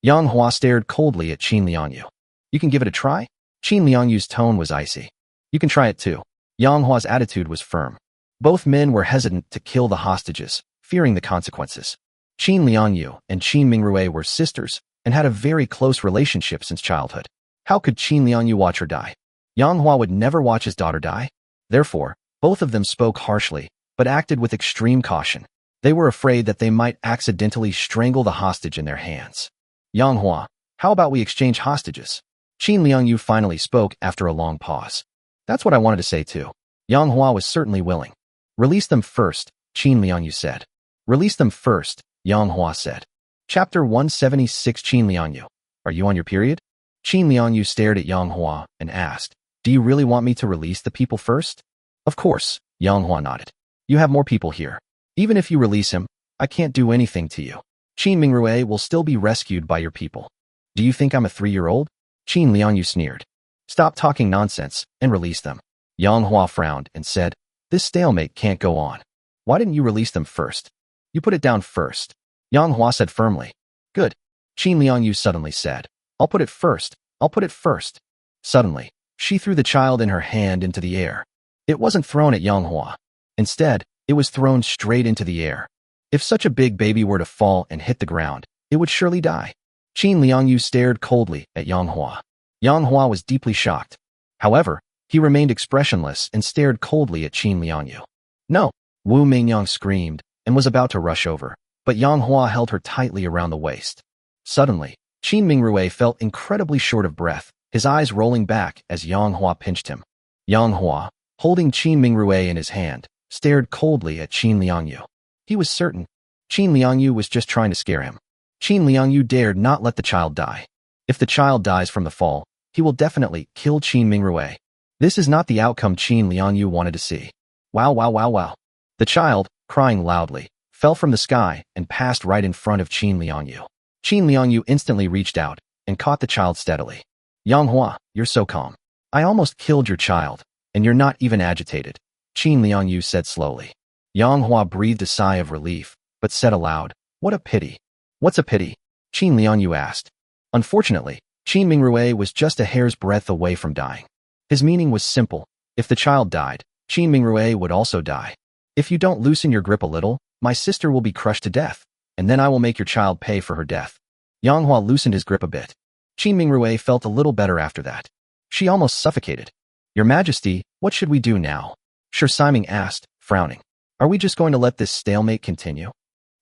Yang Hua stared coldly at Qin Liangyu. You can give it a try? Qin Liangyu's tone was icy. You can try it too. Yang Hua's attitude was firm. Both men were hesitant to kill the hostages, fearing the consequences. Qin Liangyu and Qin Mingrui were sisters and had a very close relationship since childhood. How could Qin Liangyu watch her die? Yang Hua would never watch his daughter die. Therefore, Both of them spoke harshly, but acted with extreme caution. They were afraid that they might accidentally strangle the hostage in their hands. Yang Hua, how about we exchange hostages? Qin Liangyu finally spoke after a long pause. That's what I wanted to say too. Yang Hua was certainly willing. Release them first, Qin Liangyu said. Release them first, Yang Hua said. Chapter 176. Qin Liangyu, are you on your period? Qin Liangyu stared at Yang Hua and asked, do you really want me to release the people first? Of course, Yang Hua nodded. You have more people here. Even if you release him, I can't do anything to you. Qin Mingrui will still be rescued by your people. Do you think I'm a 3-year-old? Qin Liangyu sneered. Stop talking nonsense and release them. Yang Hua frowned and said, this stalemate can't go on. Why didn't you release them first? You put it down first. Yang Hua said firmly. Good. Qin Liangyu suddenly said, I'll put it first. I'll put it first. Suddenly, she threw the child in her hand into the air. It wasn't thrown at Yang Hua. Instead, it was thrown straight into the air. If such a big baby were to fall and hit the ground, it would surely die. Qin Liangyu stared coldly at Yang Hua. Yang Hua was deeply shocked. However, he remained expressionless and stared coldly at Qin Liangyu. No, Wu Mingyang screamed and was about to rush over, but Yang Hua held her tightly around the waist. Suddenly, Qin Mingrui felt incredibly short of breath, his eyes rolling back as Yang Hua pinched him. Yang Hua, holding Qin Mingrui in his hand, stared coldly at Qin Liangyu. He was certain Qin Liangyu was just trying to scare him. Qin Liangyu dared not let the child die. If the child dies from the fall, he will definitely kill Qin Mingrui. This is not the outcome Qin Liangyu wanted to see. Wow, wow, wow, wow. The child, crying loudly, fell from the sky and passed right in front of Qin Liangyu. Qin Liangyu instantly reached out and caught the child steadily. Yang Hua, you're so calm. I almost killed your child, and you're not even agitated, Qin Liangyu said slowly. Yang Hua breathed a sigh of relief, but said aloud, what a pity. What's a pity? Qin Liangyu asked. Unfortunately, Qin Mingrui was just a hair's breadth away from dying. His meaning was simple. If the child died, Qin Mingrui would also die. If you don't loosen your grip a little, my sister will be crushed to death, and then I will make your child pay for her death. Yang Hua loosened his grip a bit. Qin Mingrui felt a little better after that. She almost suffocated. Your Majesty, what should we do now? Shi Siming asked, frowning. Are we just going to let this stalemate continue?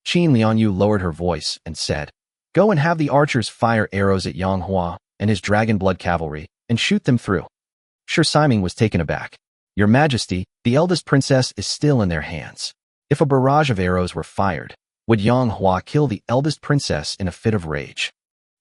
Qin Liangyu lowered her voice and said, go and have the archers fire arrows at Yang Hua and his dragon blood cavalry and shoot them through. Shi Siming was taken aback. Your Majesty, the eldest princess is still in their hands. If a barrage of arrows were fired, would Yang Hua kill the eldest princess in a fit of rage?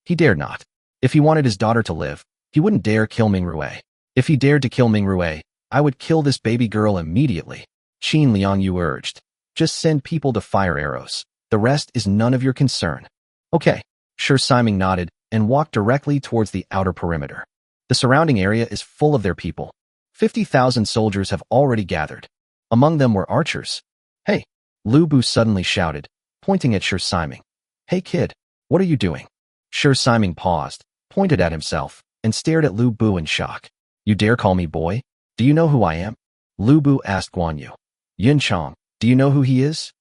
He dared not. If he wanted his daughter to live, he wouldn't dare kill Mingrui. If he dared to kill Mingrui, I would kill this baby girl immediately, Qin Liangyu urged. Just send people to fire arrows. The rest is none of your concern. Okay. Shi Siming nodded and walked directly towards the outer perimeter. The surrounding area is full of their people. 50,000 soldiers have already gathered. Among them were archers. Hey, Lu Bu suddenly shouted, pointing at Shi Siming. Hey kid, what are you doing? Shi Siming paused, pointed at himself, and stared at Lu Bu in shock. You dare call me boy? Do you know who I am? Lu Bu asked Guan Yu. Yin Chong, do you know who he is?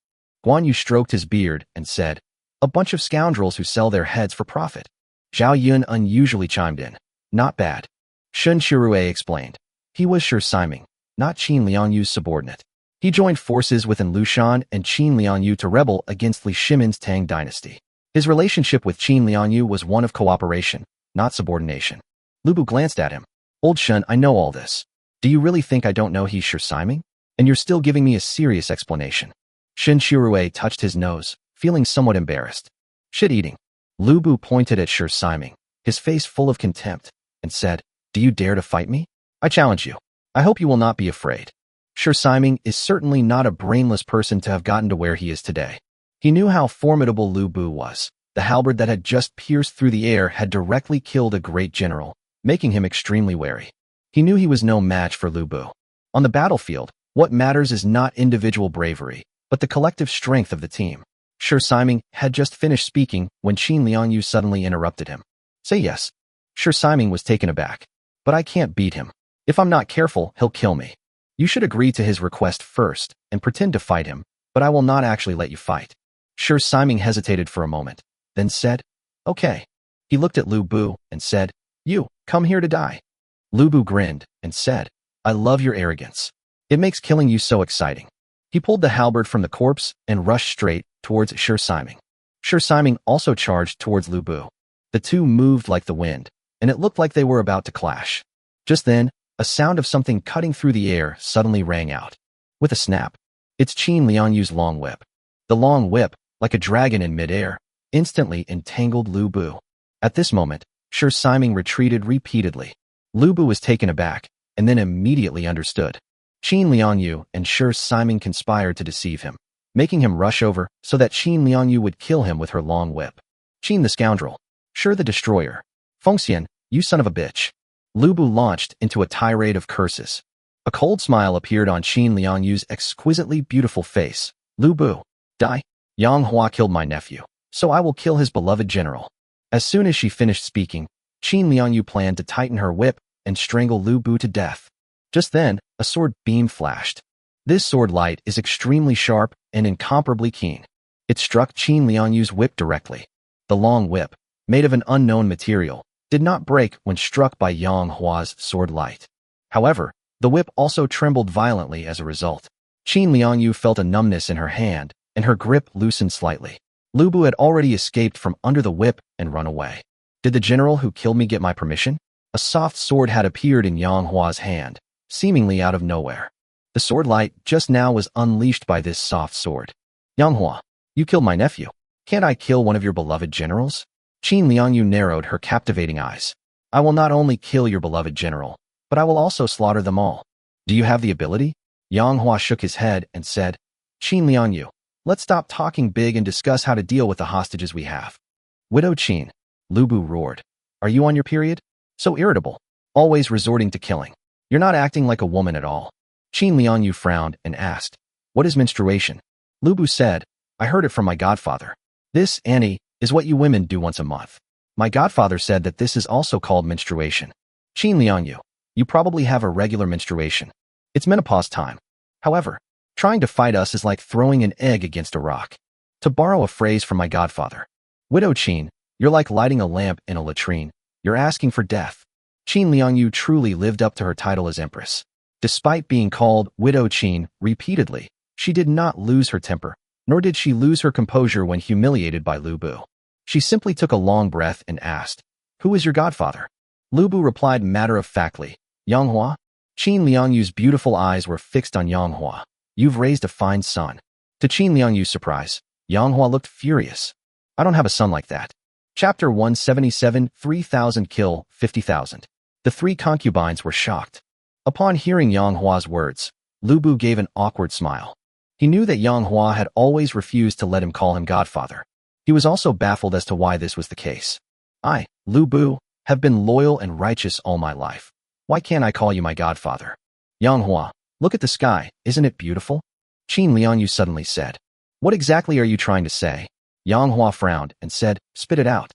Guan Yu stroked his beard and said, a bunch of scoundrels who sell their heads for profit. Zhao Yun unusually chimed in. Not bad. Shun Shirue explained. He was Shi Siming, not Qin Liangyu's subordinate. He joined forces within Lushan and Qin Liangyu to rebel against Li Shimin's Tang dynasty. His relationship with Qin Liangyu was one of cooperation, not subordination. Lu Bu glanced at him. Old Shun, I know all this. Do you really think I don't know he's Shi Siming? And you're still giving me a serious explanation. Shun Shirue touched his nose, feeling somewhat embarrassed. Shit-eating. Lu Bu pointed at Shi Siming, his face full of contempt, and said, do you dare to fight me? I challenge you. I hope you will not be afraid. Shi Siming is certainly not a brainless person to have gotten to where he is today. He knew how formidable Lu Bu was. The halberd that had just pierced through the air had directly killed a great general, making him extremely wary. He knew he was no match for Lu Bu. On the battlefield, what matters is not individual bravery, but the collective strength of the team. Shi Siming had just finished speaking when Qin Liangyu suddenly interrupted him. Say yes. Shi Siming was taken aback. But I can't beat him. If I'm not careful, he'll kill me. You should agree to his request first and pretend to fight him, but I will not actually let you fight. Shi Siming hesitated for a moment, then said, okay. He looked at Lu Bu and said, you, come here to die. Lu Bu grinned and said, I love your arrogance. It makes killing you so exciting. He pulled the halberd from the corpse and rushed straight towards Shi Siming. Shi Siming also charged towards Lu Bu. The two moved like the wind, and it looked like they were about to clash. Just then, a sound of something cutting through the air suddenly rang out. With a snap, it's Qin Lianyu's long whip. The long whip, like a dragon in midair, instantly entangled Lu Bu. At this moment, Shi Siming retreated repeatedly. Lu Bu was taken aback, and then immediately understood. Qin Lianyu and Shi Siming conspired to deceive him, making him rush over so that Qin Lianyu would kill him with her long whip. Qin the scoundrel. Shi the destroyer. Fengxian, you son of a bitch. Lu Bu launched into a tirade of curses. A cold smile appeared on Qin Lianyu's exquisitely beautiful face. Lu Bu, die. Yang Hua killed my nephew, so I will kill his beloved general. As soon as she finished speaking, Qin Lianyu planned to tighten her whip and strangle Lu Bu to death. Just then, a sword beam flashed. This sword light is extremely sharp and incomparably keen. It struck Qin Lianyu's whip directly. The long whip, made of an unknown material, did not break when struck by Yang Hua's sword light. However, the whip also trembled violently as a result. Qin Lianyu felt a numbness in her hand, and her grip loosened slightly. Lu Bu had already escaped from under the whip and run away. Did the general who killed me get my permission? A soft sword had appeared in Yang Hua's hand, seemingly out of nowhere. The sword light just now was unleashed by this soft sword. Yang Hua, you killed my nephew. Can't I kill one of your beloved generals? Qin Lianyu narrowed her captivating eyes. I will not only kill your beloved general, but I will also slaughter them all. Do you have the ability? Yang Hua shook his head and said, Qin Lianyu, let's stop talking big and discuss how to deal with the hostages we have. Widow Qin, Lu Bu roared. Are you on your period? So irritable, always resorting to killing. You're not acting like a woman at all. Qin Lianyu frowned and asked, what is menstruation? Lu Bu said, I heard it from my godfather. This, Annie, is what you women do once a month. My godfather said that this is also called menstruation. Qin Lianyu, you probably have a regular menstruation. It's menopause time. However, trying to fight us is like throwing an egg against a rock. To borrow a phrase from my godfather, Widow Qin, you're like lighting a lamp in a latrine. You're asking for death. Qin Lianyu truly lived up to her title as Empress. Despite being called Widow Qin repeatedly, she did not lose her temper, nor did she lose her composure when humiliated by Lu Bu. She simply took a long breath and asked, who is your godfather? Lu Bu replied matter-of-factly, Yang Hua. Qin Lianyu's beautiful eyes were fixed on Yang Hua. You've raised a fine son. To Qin Lianyu's surprise, Yang Hua looked furious. I don't have a son like that. Chapter 177, 3,000 kill, 50,000. The three concubines were shocked. Upon hearing Yang Hua's words, Lu Bu gave an awkward smile. He knew that Yang Hua had always refused to let him call him godfather. He was also baffled as to why this was the case. I, Lu Bu, have been loyal and righteous all my life. Why can't I call you my godfather? Yang Hua, look at the sky, isn't it beautiful? Qin Lianyu suddenly said. What exactly are you trying to say? Yang Hua frowned and said, spit it out.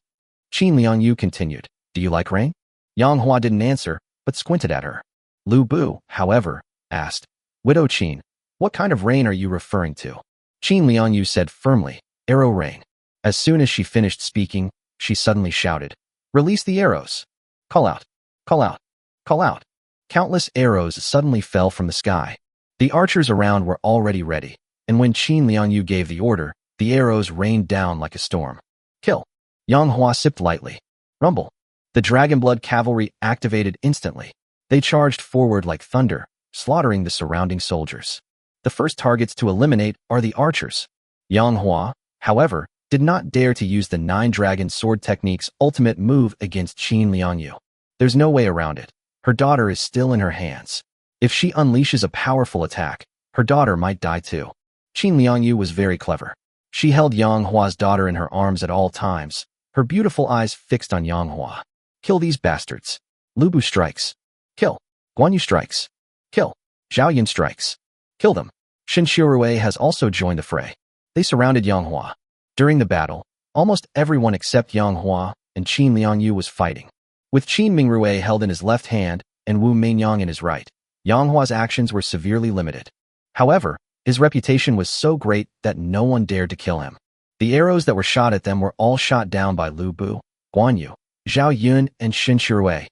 Qin Lianyu continued, do you like rain? Yang Hua didn't answer, but squinted at her. Lu Bu, however, asked, Widow Qin, what kind of rain are you referring to? Qin Lianyu said firmly, arrow rain. As soon as she finished speaking, she suddenly shouted, release the arrows. Call out, call out, call out. Countless arrows suddenly fell from the sky. The archers around were already ready, and when Qin Lianyu gave the order, the arrows rained down like a storm. Kill. Yang Hua sipped lightly. Rumble. The Dragonblood cavalry activated instantly. They charged forward like thunder, slaughtering the surrounding soldiers. The first targets to eliminate are the archers. Yang Hua, however, did not dare to use the 9-Dragon Sword Technique's ultimate move against Qin Lianyu. There's no way around it. Her daughter is still in her hands. If she unleashes a powerful attack, her daughter might die too. Qin Lianyu was very clever. She held Yang Hua's daughter in her arms at all times, her beautiful eyes fixed on Yang Hua. Kill these bastards. Lu Bu strikes. Kill. Guan Yu strikes. Kill. Zhao Yun strikes. Kill them. Shen Xiurui has also joined the fray. They surrounded Yang Hua. During the battle, almost everyone except Yang Hua and Qin Lianyu was fighting. With Qin Mingrui held in his left hand and Wu Meinyang in his right, Yang Hua's actions were severely limited. However, his reputation was so great that no one dared to kill him. The arrows that were shot at them were all shot down by Lu Bu, Guan Yu, Zhao Yun, and Shen Xiurui.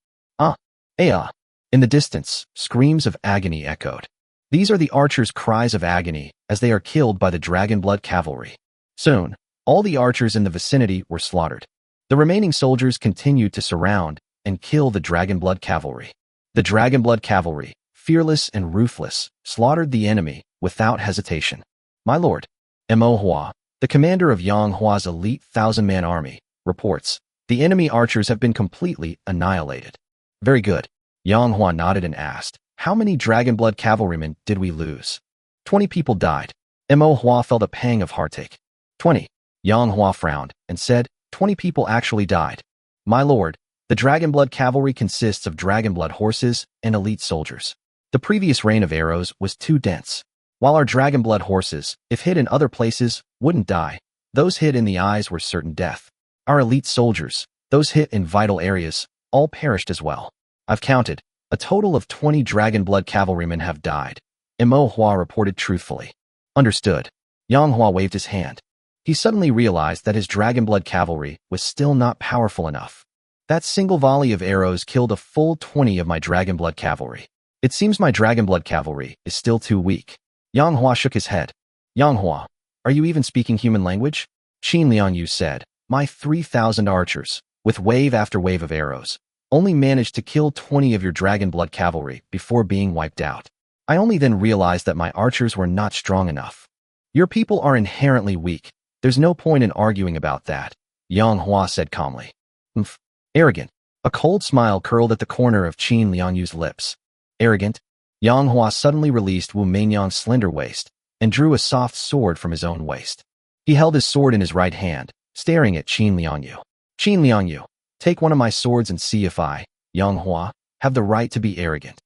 In the distance, screams of agony echoed. These are the archers' cries of agony as they are killed by the dragon blood cavalry. Soon, all the archers in the vicinity were slaughtered. The remaining soldiers continued to surround and kill the dragon blood cavalry. The dragon blood cavalry, fearless and ruthless, slaughtered the enemy without hesitation. My lord, Yang Hua, the commander of Yang Hua's elite 1,000-man army, reports, the enemy archers have been completely annihilated. Very good. Yang Hua nodded and asked, how many dragon blood cavalrymen did we lose? 20 people died. Yang Hua felt a pang of heartache. 20. Yang Hua frowned and said, 20 people actually died. My lord, the dragon blood cavalry consists of dragon blood horses and elite soldiers. The previous rain of arrows was too dense. While our dragon blood horses, if hit in other places, wouldn't die, those hit in the eyes were certain death. Our elite soldiers, those hit in vital areas, all perished as well. I've counted. A total of 20 dragon blood cavalrymen have died. Yang Hua reported truthfully. Understood. Yang Hua waved his hand. He suddenly realized that his dragon blood cavalry was still not powerful enough. That single volley of arrows killed a full 20 of my dragon blood cavalry. It seems my dragon blood cavalry is still too weak. Yang Hua shook his head. Yang Hua, are you even speaking human language? Qin Liangyu said, my 3,000 archers, with wave after wave of arrows, only managed to kill 20 of your dragon blood cavalry before being wiped out. I only then realized that my archers were not strong enough. Your people are inherently weak. There's no point in arguing about that, Yang Hua said calmly. Arrogant. A cold smile curled at the corner of Qin Liangyu's lips. Arrogant. Yang Hua suddenly released Wu Meinyang's slender waist and drew a soft sword from his own waist. He held his sword in his right hand, staring at Qin Liangyu. Qin Liangyu, take one of my swords and see if I, Yang Hua, have the right to be arrogant.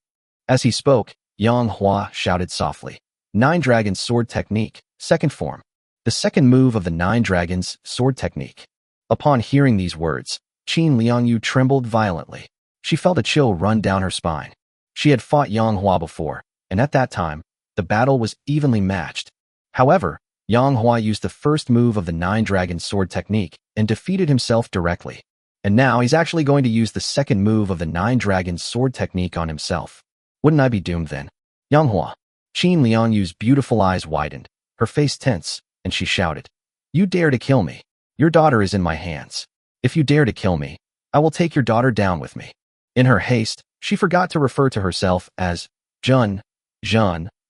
As he spoke, Yang Hua shouted softly, Nine Dragons Sword Technique, second form. The second move of the Nine Dragons Sword Technique. Upon hearing these words, Qin Liangyu trembled violently. She felt a chill run down her spine. She had fought Yang Hua before, and at that time, the battle was evenly matched. However, Yang Hua used the first move of the Nine Dragons Sword Technique and defeated himself directly. And now he's actually going to use the second move of the Nine Dragons Sword Technique on himself. Wouldn't I be doomed then? Yang Hua. Qin Liangyu's beautiful eyes widened, her face tense, and she shouted, You dare to kill me. Your daughter is in my hands. If you dare to kill me, I will take your daughter down with me. In her haste, she forgot to refer to herself as Zhen,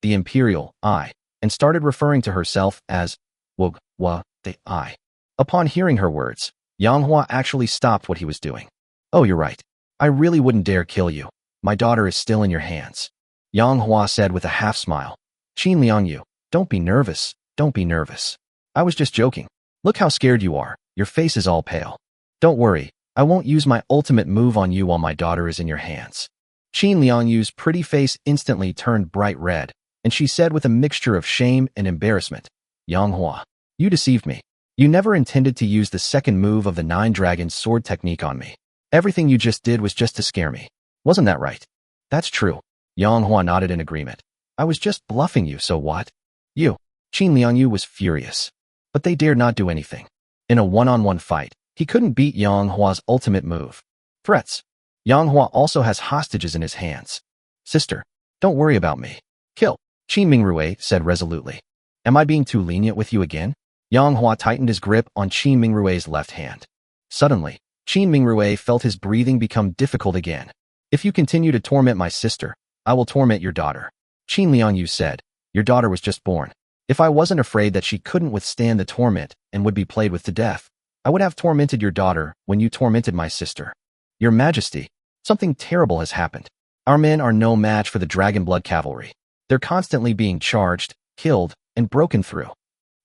the Imperial I, and started referring to herself as Hua, the I. Upon hearing her words, Yang Hua actually stopped what he was doing. Oh, you're right. I really wouldn't dare kill you. My daughter is still in your hands. Yang Hua said with a half smile. Qin Liangyu, don't be nervous. Don't be nervous. I was just joking. Look how scared you are. Your face is all pale. Don't worry. I won't use my ultimate move on you while my daughter is in your hands. Qin Liangyu's pretty face instantly turned bright red, and she said with a mixture of shame and embarrassment, Yang Hua, you deceived me. You never intended to use the second move of the Nine Dragons Sword Technique on me. Everything you just did was just to scare me. Wasn't that right? That's true. Yang Hua nodded in agreement. I was just bluffing you, so what? You. Qin Liangyu was furious. But they dared not do anything. In a one-on-one fight, he couldn't beat Yang Hua's ultimate move. Threats. Yang Hua also has hostages in his hands. Sister, don't worry about me. Kill. Qin Mingrue said resolutely. Am I being too lenient with you again? Yang Hua tightened his grip on Qin Mingrue's left hand. Suddenly, Qin Mingrue felt his breathing become difficult again. If you continue to torment my sister, I will torment your daughter. Qin Liangyu said, Your daughter was just born. If I wasn't afraid that she couldn't withstand the torment and would be played with to death, I would have tormented your daughter when you tormented my sister. Your Majesty, something terrible has happened. Our men are no match for the Dragon Blood Cavalry. They're constantly being charged, killed, and broken through.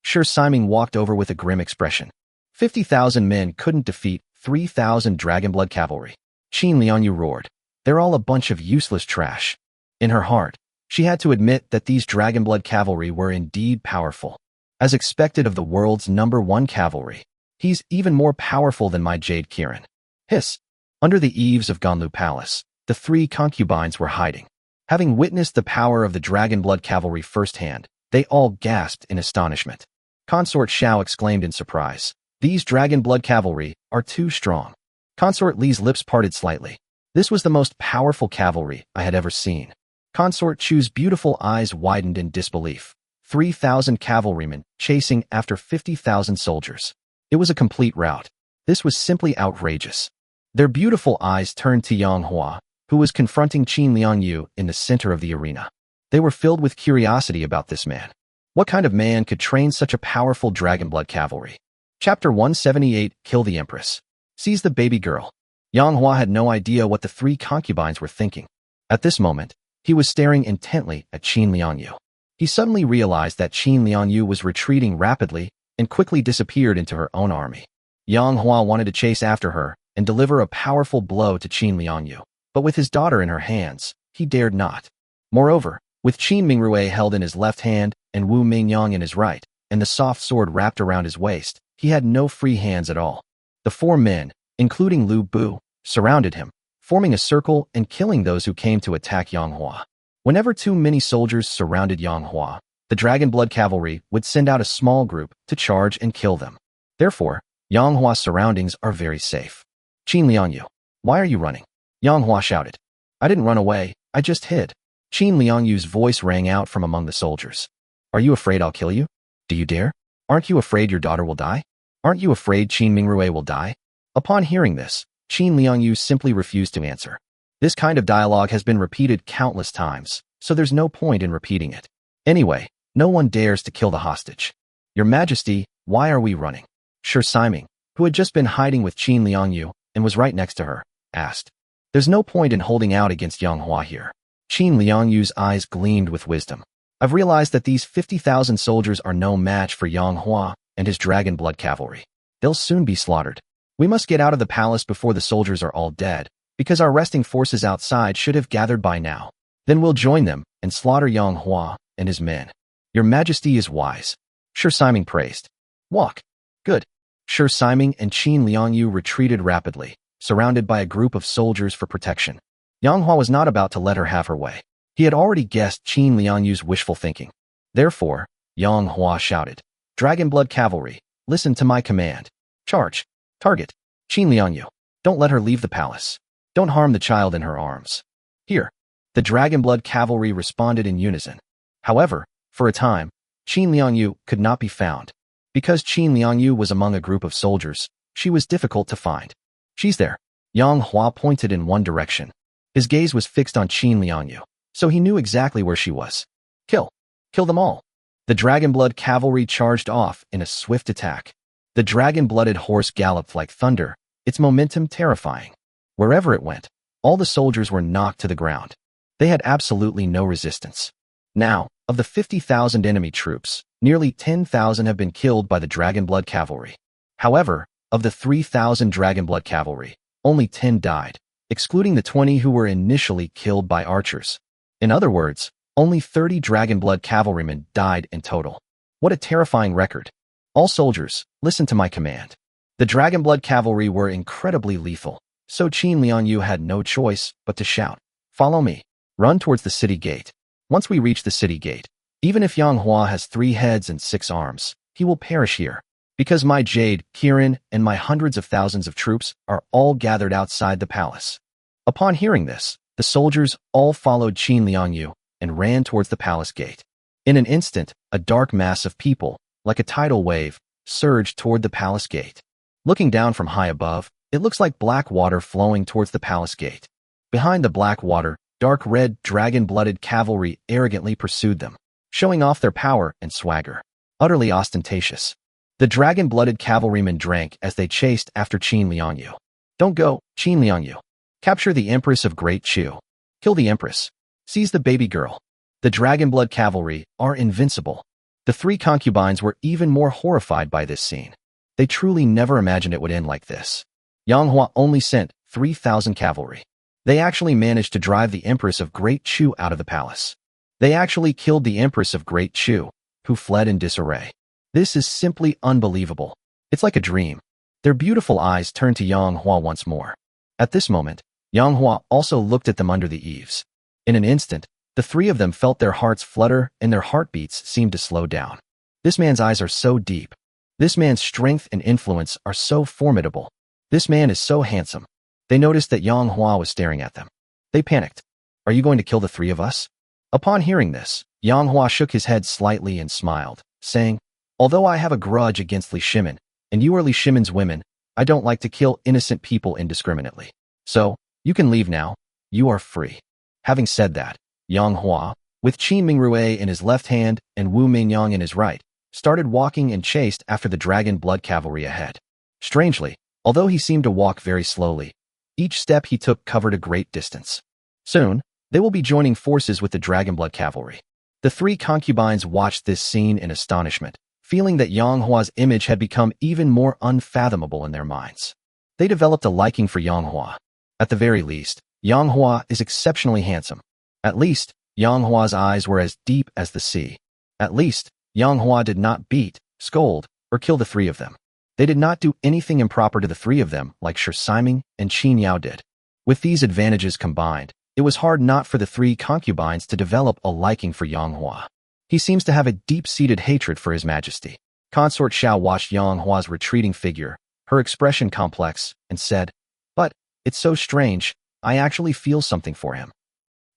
Sure Siming walked over with a grim expression. 50,000 men couldn't defeat 3,000 Dragon Blood Cavalry. Qin Liangyu roared. They're all a bunch of useless trash. In her heart, she had to admit that these Dragon Blood Cavalry were indeed powerful. As expected of the world's #1 cavalry, he's even more powerful than my Jade Kirin. Hiss. Under the eaves of Ganlu Palace, the 3 concubines were hiding. Having witnessed the power of the Dragon Blood Cavalry firsthand, they all gasped in astonishment. Consort Xiao exclaimed in surprise. These Dragon Blood Cavalry are too strong. Consort Li's lips parted slightly. This was the most powerful cavalry I had ever seen. Consort Chu's beautiful eyes widened in disbelief. 3,000 cavalrymen chasing after 50,000 soldiers. It was a complete rout. This was simply outrageous. Their beautiful eyes turned to Yang Hua, who was confronting Qin Liangyu in the center of the arena. They were filled with curiosity about this man. What kind of man could train such a powerful dragonblood cavalry? Chapter 178, Kill the Empress. Seize the baby girl. Yang Hua had no idea what the three concubines were thinking. At this moment, he was staring intently at Qin Liangyu. He suddenly realized that Qin Liangyu was retreating rapidly and quickly disappeared into her own army. Yang Hua wanted to chase after her and deliver a powerful blow to Qin Liangyu, but with his daughter in her hands, he dared not. Moreover, with Qin Mingrue held in his left hand and Wu Mingyang in his right, and the soft sword wrapped around his waist, he had no free hands at all. The four men, including Lu Bu, surrounded him, forming a circle and killing those who came to attack Yang Hua. Whenever too many soldiers surrounded Yang Hua, the dragon-blood cavalry would send out a small group to charge and kill them. Therefore, Yang Hua's surroundings are very safe. Qin Liangyu, why are you running? Yang Hua shouted. I didn't run away, I just hid. Qin Liangyu's voice rang out from among the soldiers. Are you afraid I'll kill you? Do you dare? Aren't you afraid your daughter will die? Aren't you afraid Qin Mingrue will die? Upon hearing this, Qin Liangyu simply refused to answer. This kind of dialogue has been repeated countless times, so there's no point in repeating it. Anyway, no one dares to kill the hostage. Your Majesty, why are we running? Shi Siming, who had just been hiding with Qin Liangyu and was right next to her, asked. There's no point in holding out against Yang Hua here. Qin Liangyu's eyes gleamed with wisdom. I've realized that these 50,000 soldiers are no match for Yang Hua and his dragon blood cavalry. They'll soon be slaughtered. We must get out of the palace before the soldiers are all dead, because our resting forces outside should have gathered by now. Then we'll join them and slaughter Yang Hua and his men. Your Majesty is wise. Shi Siming praised. Walk. Good. Shi Siming and Qin Liangyu retreated rapidly, surrounded by a group of soldiers for protection. Yang Hua was not about to let her have her way. He had already guessed Qin Liangyu's wishful thinking. Therefore, Yang Hua shouted, Dragon Blood Cavalry, listen to my command. Charge. Target. Qin Liangyu. Don't let her leave the palace. Don't harm the child in her arms. Here. The Dragon Blood Cavalry responded in unison. However, for a time, Qin Liangyu could not be found. Because Qin Liangyu was among a group of soldiers, she was difficult to find. She's there. Yang Hua pointed in one direction. His gaze was fixed on Qin Liangyu, so he knew exactly where she was. Kill. Kill them all. The Dragon-Blood Cavalry charged off in a swift attack. The dragon-blooded horse galloped like thunder, its momentum terrifying. Wherever it went, all the soldiers were knocked to the ground. They had absolutely no resistance. Now, of the 50,000 enemy troops, nearly 10,000 have been killed by the Dragon-Blood Cavalry. However, of the 3,000 Dragon-Blood Cavalry, only 10 died, excluding the 20 who were initially killed by archers. In other words, only 30 Dragon-Blood Cavalrymen died in total. What a terrifying record. All soldiers, listen to my command. The Dragon-Blood Cavalry were incredibly lethal, so Qin Liangyu had no choice but to shout, Follow me. Run towards the city gate. Once we reach the city gate, even if Yang Hua has 3 heads and 6 arms, he will perish here, because my Jade, Kirin, and my hundreds of thousands of troops are all gathered outside the palace. Upon hearing this, the soldiers all followed Qin Liangyu and ran towards the palace gate. In an instant, a dark mass of people, like a tidal wave, surged toward the palace gate. Looking down from high above, it looks like black water flowing towards the palace gate. Behind the black water, dark red dragon-blooded cavalry arrogantly pursued them, showing off their power and swagger. Utterly ostentatious. The dragon-blooded cavalrymen drank as they chased after Qin Liangyu. Don't go, Qin Liangyu. Capture the Empress of Great Chu. Kill the Empress. Seize the baby girl. The dragon-blood cavalry are invincible. The 3 concubines were even more horrified by this scene. They truly never imagined it would end like this. Yang Hua only sent 3,000 cavalry. They actually managed to drive the Empress of Great Chu out of the palace. They actually killed the Empress of Great Chu, who fled in disarray. This is simply unbelievable. It's like a dream. Their beautiful eyes turned to Yang Hua once more. At this moment, Yang Hua also looked at them under the eaves. In an instant, the 3 of them felt their hearts flutter and their heartbeats seemed to slow down. This man's eyes are so deep. This man's strength and influence are so formidable. This man is so handsome. They noticed that Yang Hua was staring at them. They panicked. Are you going to kill the 3 of us? Upon hearing this, Yang Hua shook his head slightly and smiled, saying, "Although I have a grudge against Li Shimin, and you are Li Shimin's women, I don't like to kill innocent people indiscriminately. So, you can leave now. You are free." Having said that, Yang Hua, with Qin Mingrue in his left hand and Wu Mingyang in his right, started walking and chased after the dragon blood cavalry ahead. Strangely, although he seemed to walk very slowly, each step he took covered a great distance. Soon, they will be joining forces with the dragon blood cavalry. The three concubines watched this scene in astonishment, feeling that Yang Hua's image had become even more unfathomable in their minds. They developed a liking for Yang Hua. At the very least, Yang Hua is exceptionally handsome. At least, Yang Hua's eyes were as deep as the sea. At least, Yang Hua did not beat, scold, or kill the three of them. They did not do anything improper to the three of them like Shi Siming and Qin Yao did. With these advantages combined, it was hard not for the three concubines to develop a liking for Yang Hua. He seems to have a deep-seated hatred for His Majesty. Consort Xiao watched Yang Hua's retreating figure, her expression complex, and said, "But, it's so strange, I actually feel something for him."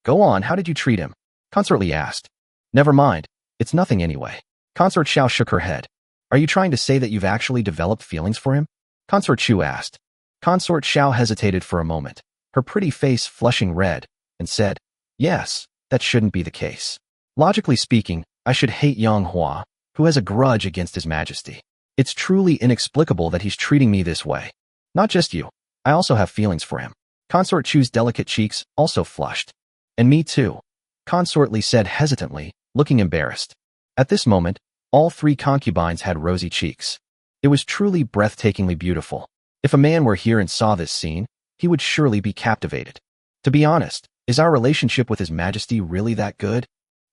"Go on, how did you treat him?" Consort Li asked. "Never mind, it's nothing anyway." Consort Xiao shook her head. "Are you trying to say that you've actually developed feelings for him?" Consort Chu asked. Consort Xiao hesitated for a moment, her pretty face flushing red, and said, "Yes, that shouldn't be the case. Logically speaking, I should hate Yang Hua, who has a grudge against His Majesty. It's truly inexplicable that he's treating me this way. Not just you, I also have feelings for him." Consort Chu's delicate cheeks also flushed. "And me too," Consort Li said hesitantly, looking embarrassed. At this moment, all three concubines had rosy cheeks. It was truly breathtakingly beautiful. If a man were here and saw this scene, he would surely be captivated. To be honest, is our relationship with His Majesty really that good?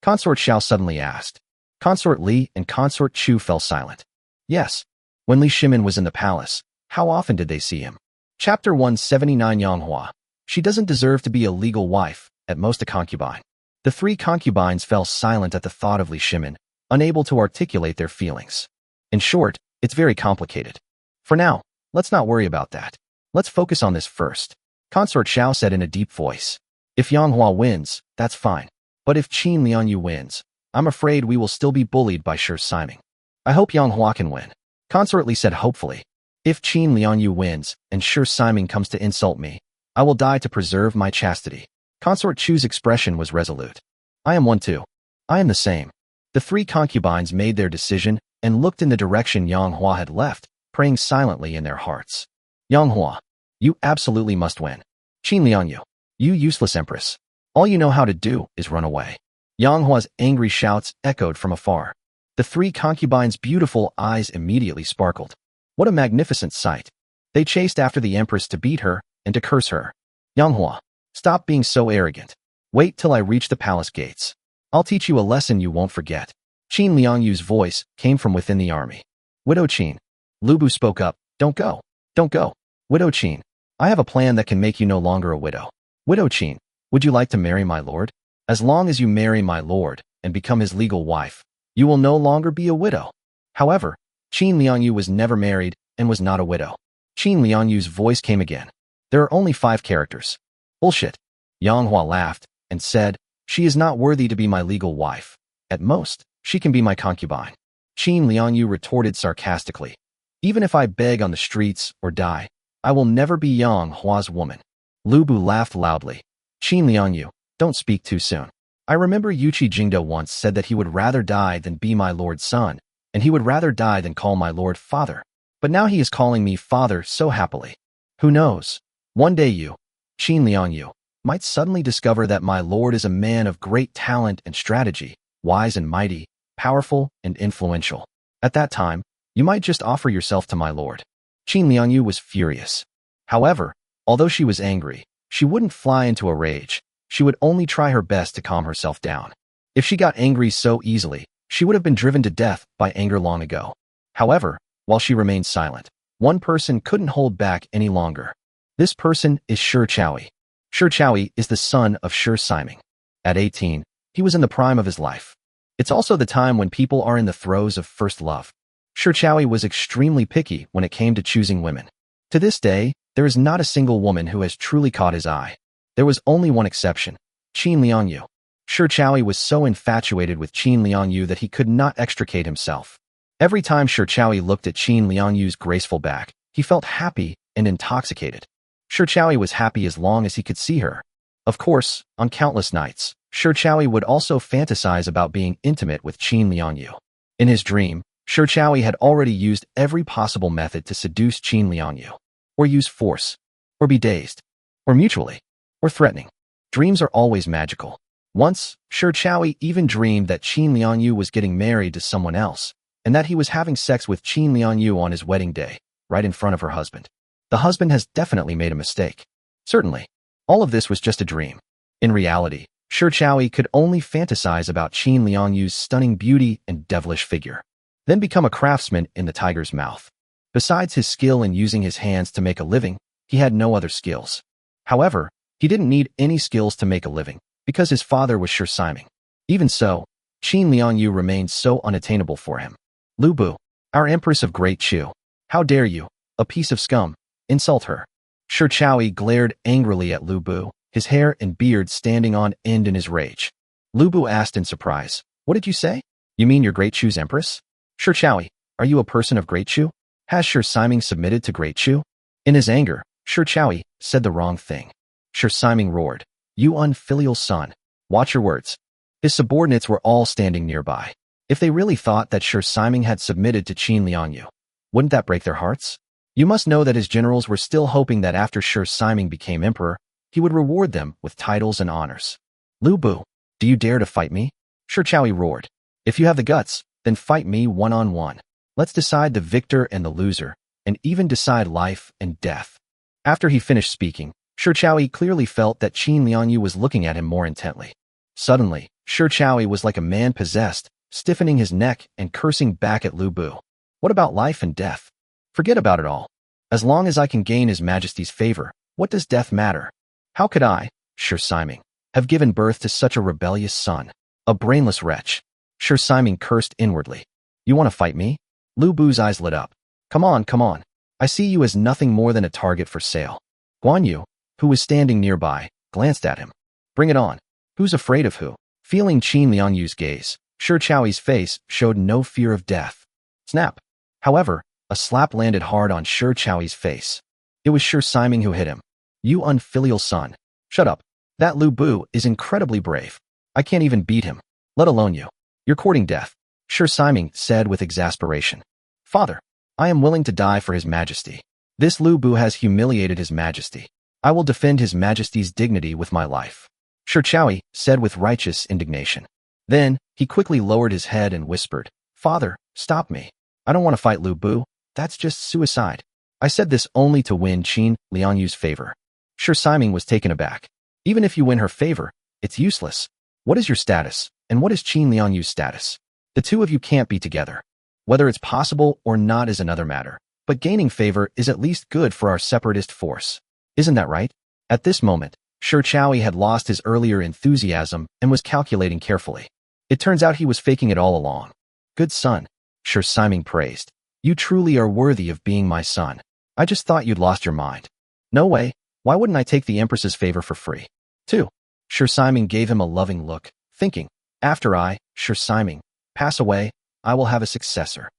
Consort Xiao suddenly asked. Consort Li and Consort Chu fell silent. Yes. When Li Shimin was in the palace, how often did they see him? Chapter 179 Yang Hua. She doesn't deserve to be a legal wife, at most a concubine. The three concubines fell silent at the thought of Li Shimin, unable to articulate their feelings. In short, it's very complicated. For now, let's not worry about that. Let's focus on this first. Consort Xiao said in a deep voice. If Yang Hua wins, that's fine. But if Qin Liangyu wins, I'm afraid we will still be bullied by Shi Siming. I hope Yang Hua can win. Consort Li said hopefully. If Qin Liangyu wins and Shi Siming comes to insult me, I will die to preserve my chastity. Consort Chu's expression was resolute. I am one too. I am the same. The three concubines made their decision and looked in the direction Yang Hua had left, praying silently in their hearts. Yang Hua, you absolutely must win. Qin Liangyu, you useless empress. All you know how to do is run away. Yang Hua's angry shouts echoed from afar. The three concubines' beautiful eyes immediately sparkled. What a magnificent sight. They chased after the empress to beat her and to curse her. Yang Hua, stop being so arrogant. Wait till I reach the palace gates. I'll teach you a lesson you won't forget. Qin Liangyu's voice came from within the army. Widow Qin. Lu Bu spoke up. Don't go. Don't go. Widow Qin. I have a plan that can make you no longer a widow. Widow Qin. Would you like to marry my lord? As long as you marry my lord and become his legal wife, you will no longer be a widow. However, Qin Liangyu was never married and was not a widow. Qin Liangyu's voice came again. There are only 5 characters. Bullshit. Yang Hua laughed and said, she is not worthy to be my legal wife. At most, she can be my concubine. Qin Liangyu retorted sarcastically. Even if I beg on the streets or die, I will never be Yang Hua's woman. Lu Bu laughed loudly. Qin Liangyu, don't speak too soon. I remember Yuqi Jingdo once said that he would rather die than be my lord's son, and he would rather die than call my lord father. But now he is calling me father so happily. Who knows? One day you, Qin Liangyu, might suddenly discover that my lord is a man of great talent and strategy, wise and mighty, powerful and influential. At that time, you might just offer yourself to my lord. Qin Liangyu was furious. However, although she was angry, she wouldn't fly into a rage. She would only try her best to calm herself down. If she got angry so easily, she would have been driven to death by anger long ago. However, while she remained silent, one person couldn't hold back any longer. This person is Shi Chaoyi. Shi Chaoyi is the son of Shi Siming. At 18, he was in the prime of his life. It's also the time when people are in the throes of first love. Shi Chaoyi was extremely picky when it came to choosing women. To this day, there is not a single woman who has truly caught his eye. There was only one exception, Qin Liangyu. Shi Chaoyi was so infatuated with Qin Liangyu that he could not extricate himself. Every time Shi Chaoyi looked at Qin Liangyu's graceful back, he felt happy and intoxicated. Shi Chaoyi was happy as long as he could see her. Of course, on countless nights, Shi Chaoyi would also fantasize about being intimate with Qin Liangyu. In his dream, Shi Chaoyi had already used every possible method to seduce Qin Liangyu, or use force, or be dazed, or mutually, or threatening. Dreams are always magical. Once, Shi Chaoyi even dreamed that Qin Liangyu was getting married to someone else, and that he was having sex with Qin Liangyu on his wedding day, right in front of her husband. The husband has definitely made a mistake. Certainly, all of this was just a dream. In reality, Shi Chaoyi could only fantasize about Qin Liangyu's stunning beauty and devilish figure, then become a craftsman in the tiger's mouth. Besides his skill in using his hands to make a living, he had no other skills. However, he didn't need any skills to make a living, because his father was Shi Siming. Even so, Qin Liangyu remained so unattainable for him. Lu Bu, our Empress of Great Chu, how dare you, a piece of scum, insult her. Shi Chaoyi glared angrily at Lu Bu, his hair and beard standing on end in his rage. Lu Bu asked in surprise, "What did you say? You mean you're Great Chu's Empress? Shi Chaoyi, are you a person of Great Chu? Has Shi Siming submitted to Great Chu?" In his anger, Shi Chaoyi said the wrong thing. Shi Siming roared, "You unfilial son. Watch your words." His subordinates were all standing nearby. If they really thought that Shi Siming had submitted to Qin Liangyu, wouldn't that break their hearts? You must know that his generals were still hoping that after Shi Siming became emperor, he would reward them with titles and honors. "Lu Bu, do you dare to fight me?" Shi Chaoyi roared. "If you have the guts, then fight me one-on-one. Let's decide the victor and the loser, and even decide life and death." After he finished speaking, Shi Chaoyi clearly felt that Qin Liangyu was looking at him more intently. Suddenly, Shi Chaoyi was like a man possessed, stiffening his neck and cursing back at Lu Bu. "What about life and death? Forget about it all. As long as I can gain His Majesty's favor, what does death matter? How could I, Shi Siming, have given birth to such a rebellious son? A brainless wretch." Shi Siming cursed inwardly. "You want to fight me?" Lu Bu's eyes lit up. Come on. I see you as nothing more than a target for sale." Guan Yu, who was standing nearby, glanced at him. "Bring it on. Who's afraid of who?" Feeling Qin Liangyu's gaze, Shi Chaoyi's face showed no fear of death. Snap. However, a slap landed hard on Shi Chaoyi's face. It was Shi Siming who hit him. "You unfilial son. Shut up. That Lu Bu is incredibly brave. I can't even beat him, let alone you. You're courting death," Shi Siming said with exasperation. "Father, I am willing to die for His Majesty. This Lu Bu has humiliated His Majesty. I will defend His Majesty's dignity with my life," Shi Chaoyi said with righteous indignation. Then, he quickly lowered his head and whispered, "Father, stop me. I don't want to fight Lu Bu. That's just suicide. I said this only to win Qin Liangyu's favor." Shi Siming was taken aback. "Even if you win her favor, it's useless. What is your status, and what is Qin Liangyu's status? The two of you can't be together. Whether it's possible or not is another matter, but gaining favor is at least good for our separatist force. Isn't that right?" At this moment, Shi Chaoyi had lost his earlier enthusiasm and was calculating carefully. It turns out he was faking it all along. "Good son," Shi Siming praised. "You truly are worthy of being my son. I just thought you'd lost your mind." "No way. Why wouldn't I take the Empress's favor for free?" "Too." Shi Siming gave him a loving look, thinking, "After I, Shi Siming, pass away, I will have a successor."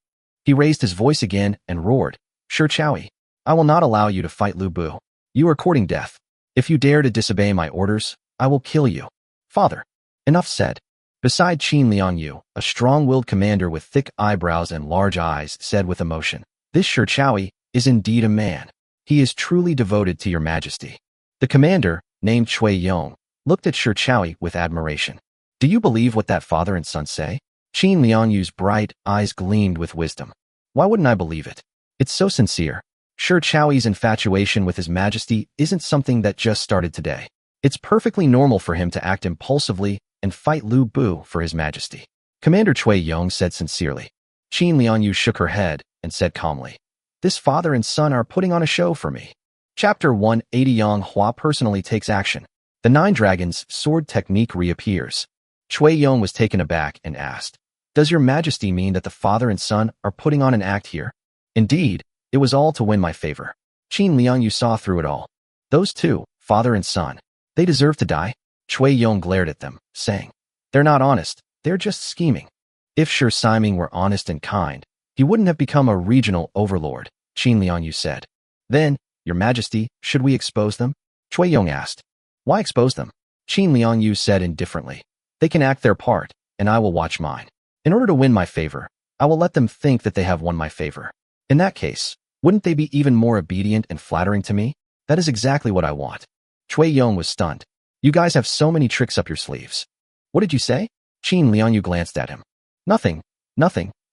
He raised his voice again and roared, "Shi Chaoyi, I will not allow you to fight Lu Bu. You are courting death. If you dare to disobey my orders, I will kill you." "Father." Enough said. Beside Qin Liangyu, a strong-willed commander with thick eyebrows and large eyes said with emotion, "This Shi Chaoyi is indeed a man. He is truly devoted to your Majesty." The commander, named Cui Yong, looked at Shi Chaoyi with admiration. "Do you believe what that father and son say?" Qin Liangyu's bright eyes gleamed with wisdom. "Why wouldn't I believe it? It's so sincere. Shi Chaoyi's infatuation with His Majesty isn't something that just started today. It's perfectly normal for him to act impulsively and fight Lu Bu for His Majesty." Commander Cui Yong said sincerely. Qin Liangyu shook her head and said calmly, "This father and son are putting on a show for me." Chapter 180 Yang Hua personally takes action. The Nine Dragons' sword technique reappears. Cui Yong was taken aback and asked, "Does your Majesty mean that the father and son are putting on an act here?" "Indeed, it was all to win my favor." Qin Liangyu saw through it all. "Those two, father and son, they deserve to die?" Cui Yong glared at them, saying, They're not honest, they're just scheming. If Shi Siming were honest and kind, he wouldn't have become a regional overlord, Qin Liangyu said. Then, Your Majesty, should we expose them? Cui Yong asked. Why expose them? Qin Liangyu said indifferently. They can act their part, and I will watch mine. In order to win my favor, I will let them think that they have won my favor. In that case, wouldn't they be even more obedient and flattering to me? That is exactly what I want. Cui Yong was stunned. You guys have so many tricks up your sleeves. What did you say? Qin Liangyu glanced at him. Nothing.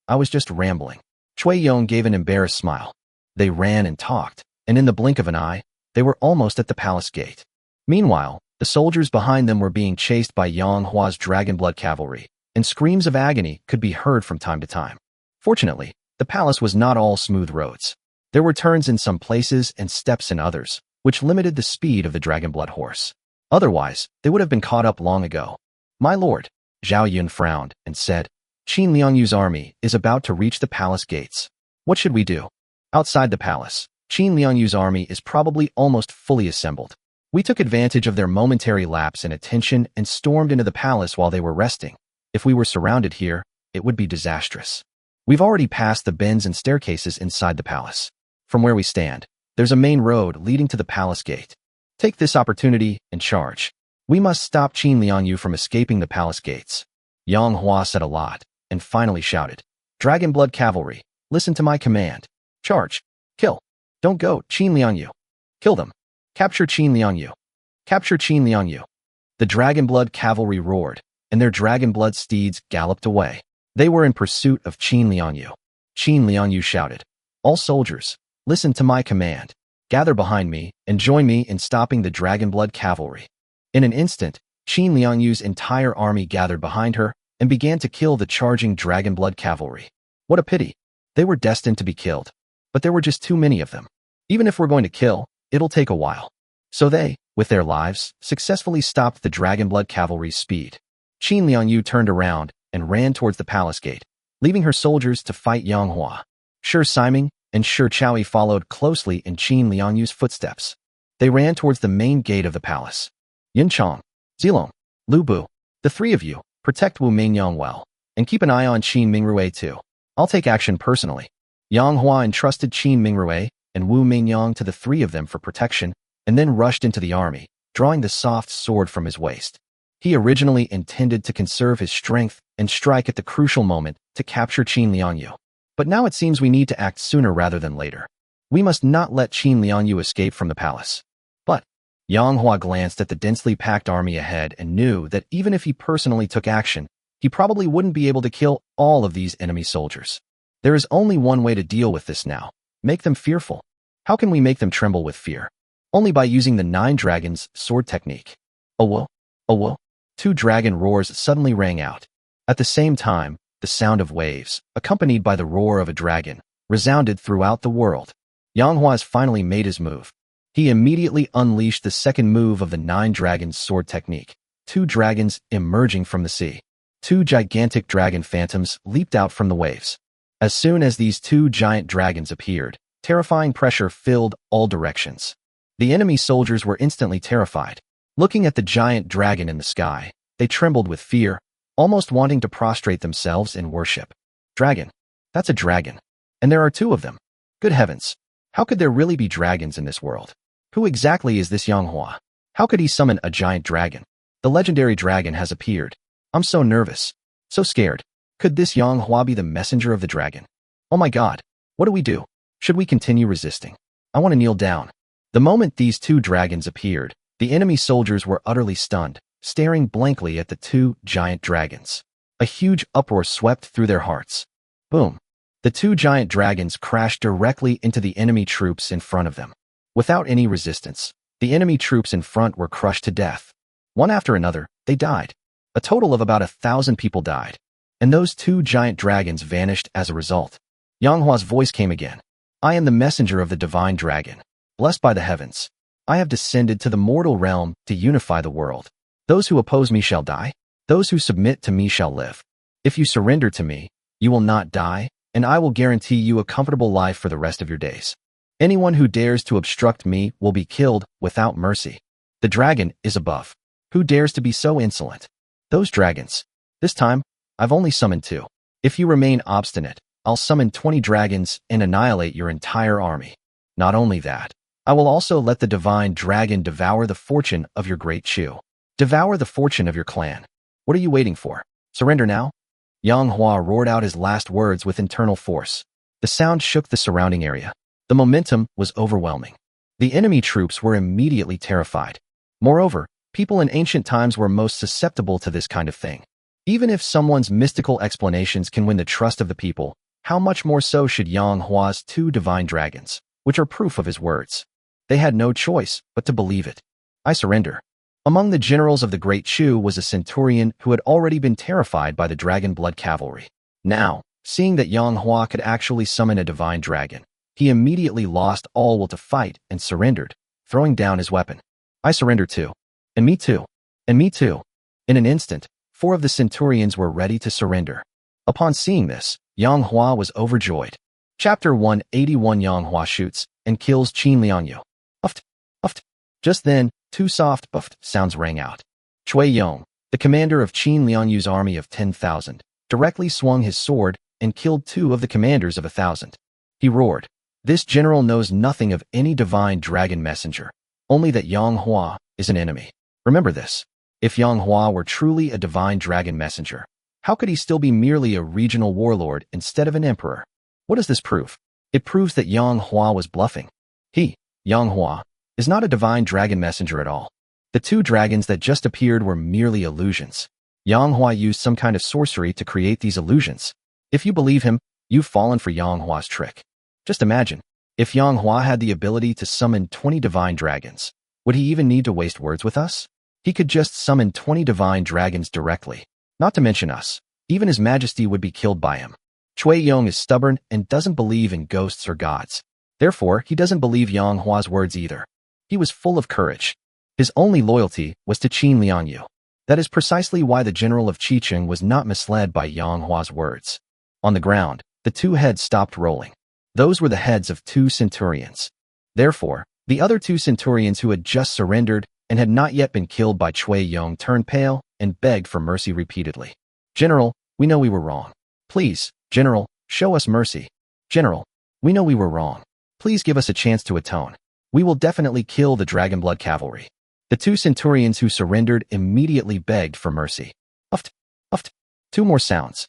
I was just rambling. Cui Yong gave an embarrassed smile. They ran and talked, and in the blink of an eye, they were almost at the palace gate. Meanwhile, the soldiers behind them were being chased by Yang Hua's dragon-blood cavalry, and screams of agony could be heard from time to time. Fortunately, the palace was not all smooth roads. There were turns in some places and steps in others, which limited the speed of the dragon-blood horse. Otherwise, they would have been caught up long ago. My lord, Zhao Yun frowned and said, Qin Liangyu's army is about to reach the palace gates. What should we do? Outside the palace, Qin Liangyu's army is probably almost fully assembled. We took advantage of their momentary lapse in attention and stormed into the palace while they were resting. If we were surrounded here, it would be disastrous. We've already passed the bends and staircases inside the palace. From where we stand, there's a main road leading to the palace gate. Take this opportunity and charge. We must stop Qin Liangyu from escaping the palace gates. Yang Hua said a lot, and finally shouted, Dragon-blood cavalry, listen to my command. Charge. Kill. Don't go, Qin Liangyu. Kill them. Capture Qin Liangyu. Capture Qin Liangyu. The dragon-blood cavalry roared, and their dragon-blood steeds galloped away. They were in pursuit of Qin Liangyu. Qin Liangyu shouted, All soldiers, listen to my command. Gather behind me and join me in stopping the dragon-blood cavalry. In an instant, Qin Liangyu's entire army gathered behind her and began to kill the charging dragon-blood cavalry. What a pity. They were destined to be killed. But there were just too many of them. Even if we're going to kill, it'll take a while. So they, with their lives, successfully stopped the dragon-blood cavalry's speed. Qin Liangyu turned around and ran towards the palace gate, leaving her soldiers to fight Yang Hua. Shi Siming and Shi Chaoyi followed closely in Qin Liangyu's footsteps. They ran towards the main gate of the palace. Yin Chong, Zilong, Lu Bu, the three of you, protect Wu Mingyang well, and keep an eye on Qin Mingrue too. I'll take action personally. Yang Hua entrusted Qin Mingrue and Wu Mingyang to the three of them for protection, and then rushed into the army, drawing the soft sword from his waist. He originally intended to conserve his strength and strike at the crucial moment to capture Qin Liangyu. But now it seems we need to act sooner rather than later. We must not let Qin Liangyu escape from the palace. But Yang Hua glanced at the densely packed army ahead and knew that even if he personally took action, he probably wouldn't be able to kill all of these enemy soldiers. There is only one way to deal with this now. Make them fearful. How can we make them tremble with fear? Only by using the 9 dragons sword technique. Oh whoa. 2 dragon roars suddenly rang out. At the same time, the sound of waves, accompanied by the roar of a dragon, resounded throughout the world. Yang Hua has finally made his move. He immediately unleashed the second move of the 9 dragons sword technique. 2 dragons emerging from the sea. 2 gigantic dragon phantoms leaped out from the waves. As soon as these 2 giant dragons appeared, terrifying pressure filled all directions. The enemy soldiers were instantly terrified. Looking at the giant dragon in the sky, they trembled with fear, almost wanting to prostrate themselves in worship. Dragon. That's a dragon. And there are 2 of them. Good heavens. How could there really be dragons in this world? Who exactly is this Yang Hua? How could he summon a giant dragon? The legendary dragon has appeared. I'm so nervous. So scared. Could this Yang Hua be the messenger of the dragon? Oh my god. What do we do? Should we continue resisting? I want to kneel down. The moment these 2 dragons appeared, the enemy soldiers were utterly stunned, staring blankly at the 2 giant dragons. A huge uproar swept through their hearts. Boom. The 2 giant dragons crashed directly into the enemy troops in front of them. Without any resistance, the enemy troops in front were crushed to death. One after another, they died. A total of about 1,000 people died. And those 2 giant dragons vanished as a result. Yang Hua's voice came again. I am the messenger of the divine dragon. Blessed by the heavens. I have descended to the mortal realm to unify the world. Those who oppose me shall die. Those who submit to me shall live. If you surrender to me, you will not die, and I will guarantee you a comfortable life for the rest of your days. Anyone who dares to obstruct me will be killed without mercy. The dragon is above. Who dares to be so insolent? Those dragons. This time, I've only summoned 2. If you remain obstinate, I'll summon 20 dragons and annihilate your entire army. Not only that, I will also let the divine dragon devour the fortune of your great Chu. Devour the fortune of your clan. What are you waiting for? Surrender now? Yang Hua roared out his last words with internal force. The sound shook the surrounding area. The momentum was overwhelming. The enemy troops were immediately terrified. Moreover, people in ancient times were most susceptible to this kind of thing. Even if someone's mystical explanations can win the trust of the people, how much more so should Yang Hua's 2 divine dragons, which are proof of his words? They had no choice but to believe it. I surrender. Among the generals of the Great Chu was a centurion who had already been terrified by the dragon blood cavalry. Now, seeing that Yang Hua could actually summon a divine dragon, he immediately lost all will to fight and surrendered, throwing down his weapon. I surrender too. And me too. And me too. In an instant, 4 of the centurions were ready to surrender. Upon seeing this, Yang Hua was overjoyed. Chapter 181. Yang Hua shoots and kills Qin Liangyu. Uft, uft. Just then, 2 soft uft sounds rang out. Cui Yong, the commander of Qin Liangyu's army of 10,000, directly swung his sword and killed 2 of the commanders of 1,000. He roared, "This general knows nothing of any divine dragon messenger, only that Yang Hua is an enemy. Remember this. If Yang Hua were truly a divine dragon messenger, how could he still be merely a regional warlord instead of an emperor? What does this prove? It proves that Yang Hua was bluffing. He, Yang Hua, is not a divine dragon messenger at all. The 2 dragons that just appeared were merely illusions. Yang Hua used some kind of sorcery to create these illusions. If you believe him, you've fallen for Yang Hua's trick. Just imagine, if Yang Hua had the ability to summon 20 divine dragons, would he even need to waste words with us? He could just summon 20 divine dragons directly. Not to mention us. Even His Majesty would be killed by him. Cui Yong is stubborn and doesn't believe in ghosts or gods. Therefore, he doesn't believe Yang Hua's words either. He was full of courage. His only loyalty was to Qin Liangyu. That is precisely why the general of Qicheng was not misled by Yang Hua's words. On the ground, the 2 heads stopped rolling. Those were the heads of 2 centurions. Therefore, the other 2 centurions who had just surrendered and had not yet been killed by Cui Yong turned pale and begged for mercy repeatedly. General, we know we were wrong. Please, General, show us mercy. General, we know we were wrong. Please give us a chance to atone. We will definitely kill the dragon blood cavalry. The 2 centurions who surrendered immediately begged for mercy. Uft, uft. 2 more sounds.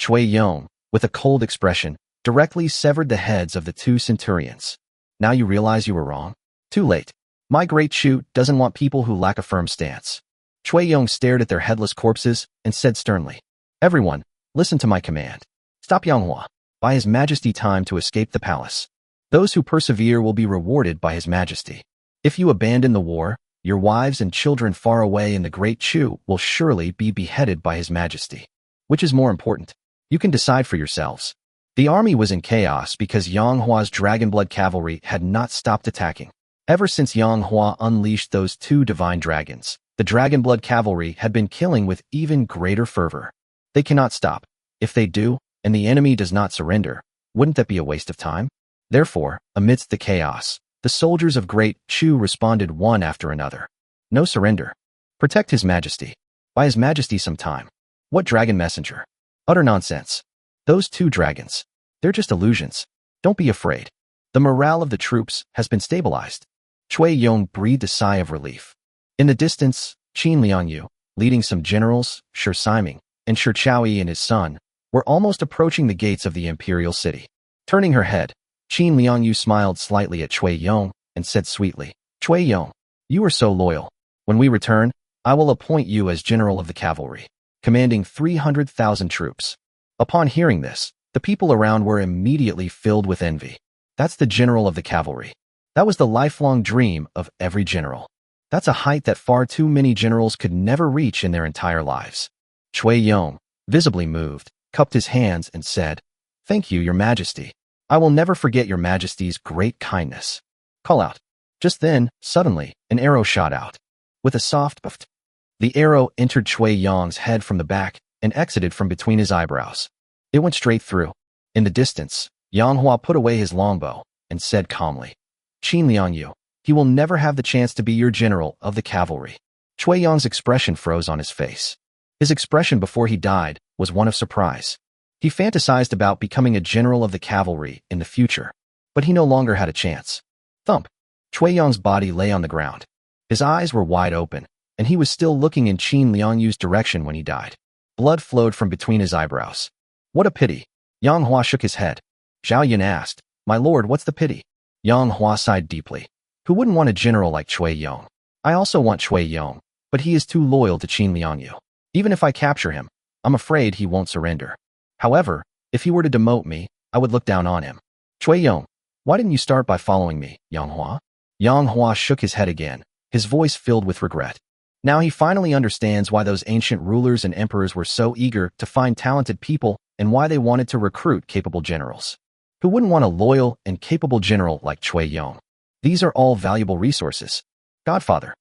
Cui Yong, with a cold expression, directly severed the heads of the 2 centurions. Now you realize you were wrong? Too late. My great Chu doesn't want people who lack a firm stance. Cui Yong stared at their headless corpses and said sternly, "Everyone, listen to my command. Stop Yang Hua. By His Majesty time to escape the palace. Those who persevere will be rewarded by His Majesty. If you abandon the war, your wives and children far away in the great Chu will surely be beheaded by His Majesty. Which is more important? You can decide for yourselves." The army was in chaos because Yang Hua's dragon blood cavalry had not stopped attacking. Ever since Yang Hua unleashed those 2 divine dragons, the dragon blood cavalry had been killing with even greater fervor. They cannot stop. If they do, and the enemy does not surrender, wouldn't that be a waste of time? Therefore, amidst the chaos, the soldiers of Great Chu responded one after another. No surrender. Protect His Majesty. By His Majesty some time. What dragon messenger? Utter nonsense. Those 2 dragons. They're just illusions. Don't be afraid. The morale of the troops has been stabilized. Cui Yong breathed a sigh of relief. In the distance, Qin Liangyu, leading some generals, Shi Siming, and Shi Chaoyi and his son, were almost approaching the gates of the imperial city. Turning her head, Qin Liangyu smiled slightly at Cui Yong and said sweetly, "Cui Yong, you are so loyal. When we return, I will appoint you as general of the cavalry, commanding 300,000 troops." Upon hearing this, the people around were immediately filled with envy. That's the general of the cavalry. That was the lifelong dream of every general. That's a height that far too many generals could never reach in their entire lives. Cui Yong, visibly moved, cupped his hands and said, "Thank you, Your Majesty. I will never forget Your Majesty's great kindness. Call out." Just then, suddenly, an arrow shot out. With a soft puff, the arrow entered Cui Yong's head from the back and exited from between his eyebrows. It went straight through. In the distance, Yang Hua put away his longbow and said calmly, "Qin Liangyu, he will never have the chance to be your general of the cavalry." Cui Yong's expression froze on his face. His expression before he died was one of surprise. He fantasized about becoming a general of the cavalry in the future, but he no longer had a chance. Thump! Cui Yong's body lay on the ground. His eyes were wide open, and he was still looking in Qin Liangyu's direction when he died. Blood flowed from between his eyebrows. What a pity! Yang Hua shook his head. Zhao Yun asked, My lord, what's the pity? Yang Hua sighed deeply. Who wouldn't want a general like Cui Yong? I also want Cui Yong, but he is too loyal to Qin Liangyu. Even if I capture him, I'm afraid he won't surrender. However, if he were to demote me, I would look down on him. Cui Yong, why didn't you start by following me, Yang Hua? Yang Hua shook his head again, his voice filled with regret. Now he finally understands why those ancient rulers and emperors were so eager to find talented people and why they wanted to recruit capable generals. Who wouldn't want a loyal and capable general like Cui Yong? These are all valuable resources. Godfather.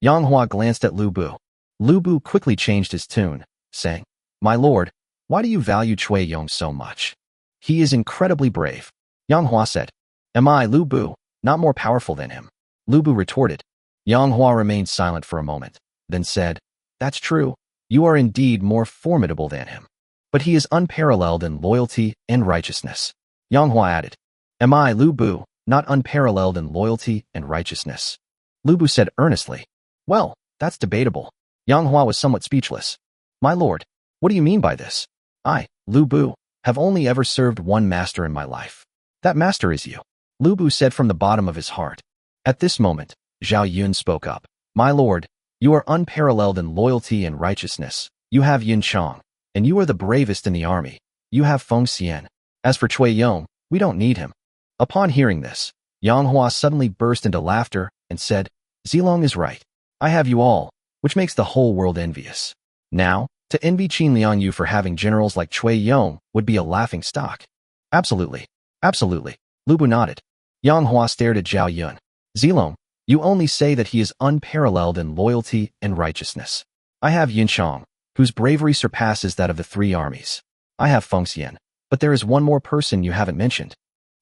Yang Hua glanced at Lu Bu. Lu Bu quickly changed his tune, saying, My lord, why do you value Cui Yong so much? He is incredibly brave. Yang Hua said, Am I, Lu Bu, not more powerful than him? Lu Bu retorted. Yang Hua remained silent for a moment, then said, That's true. You are indeed more formidable than him. But he is unparalleled in loyalty and righteousness. Yang Hua added, Am I, Lu Bu, not unparalleled in loyalty and righteousness? Lu Bu said earnestly, Well, that's debatable. Yang Hua was somewhat speechless. My lord, what do you mean by this? I, Lu Bu, have only ever served one master in my life. That master is you. Lu Bu said from the bottom of his heart. At this moment, Zhao Yun spoke up. My lord, you are unparalleled in loyalty and righteousness. You have Yin Chong, and you are the bravest in the army. You have Feng Xian. As for Cui Yong, we don't need him. Upon hearing this, Yang Hua suddenly burst into laughter and said, Zilong is right. I have you all, which makes the whole world envious. Now, to envy Qin Liangyu for having generals like Cui Yong would be a laughing stock. Absolutely. Absolutely. Lu Bu nodded. Yang Hua stared at Zhao Yun. Zilong, you only say that he is unparalleled in loyalty and righteousness. I have Yin Chong, whose bravery surpasses that of the three armies. I have Feng Xian, but there is one more person you haven't mentioned.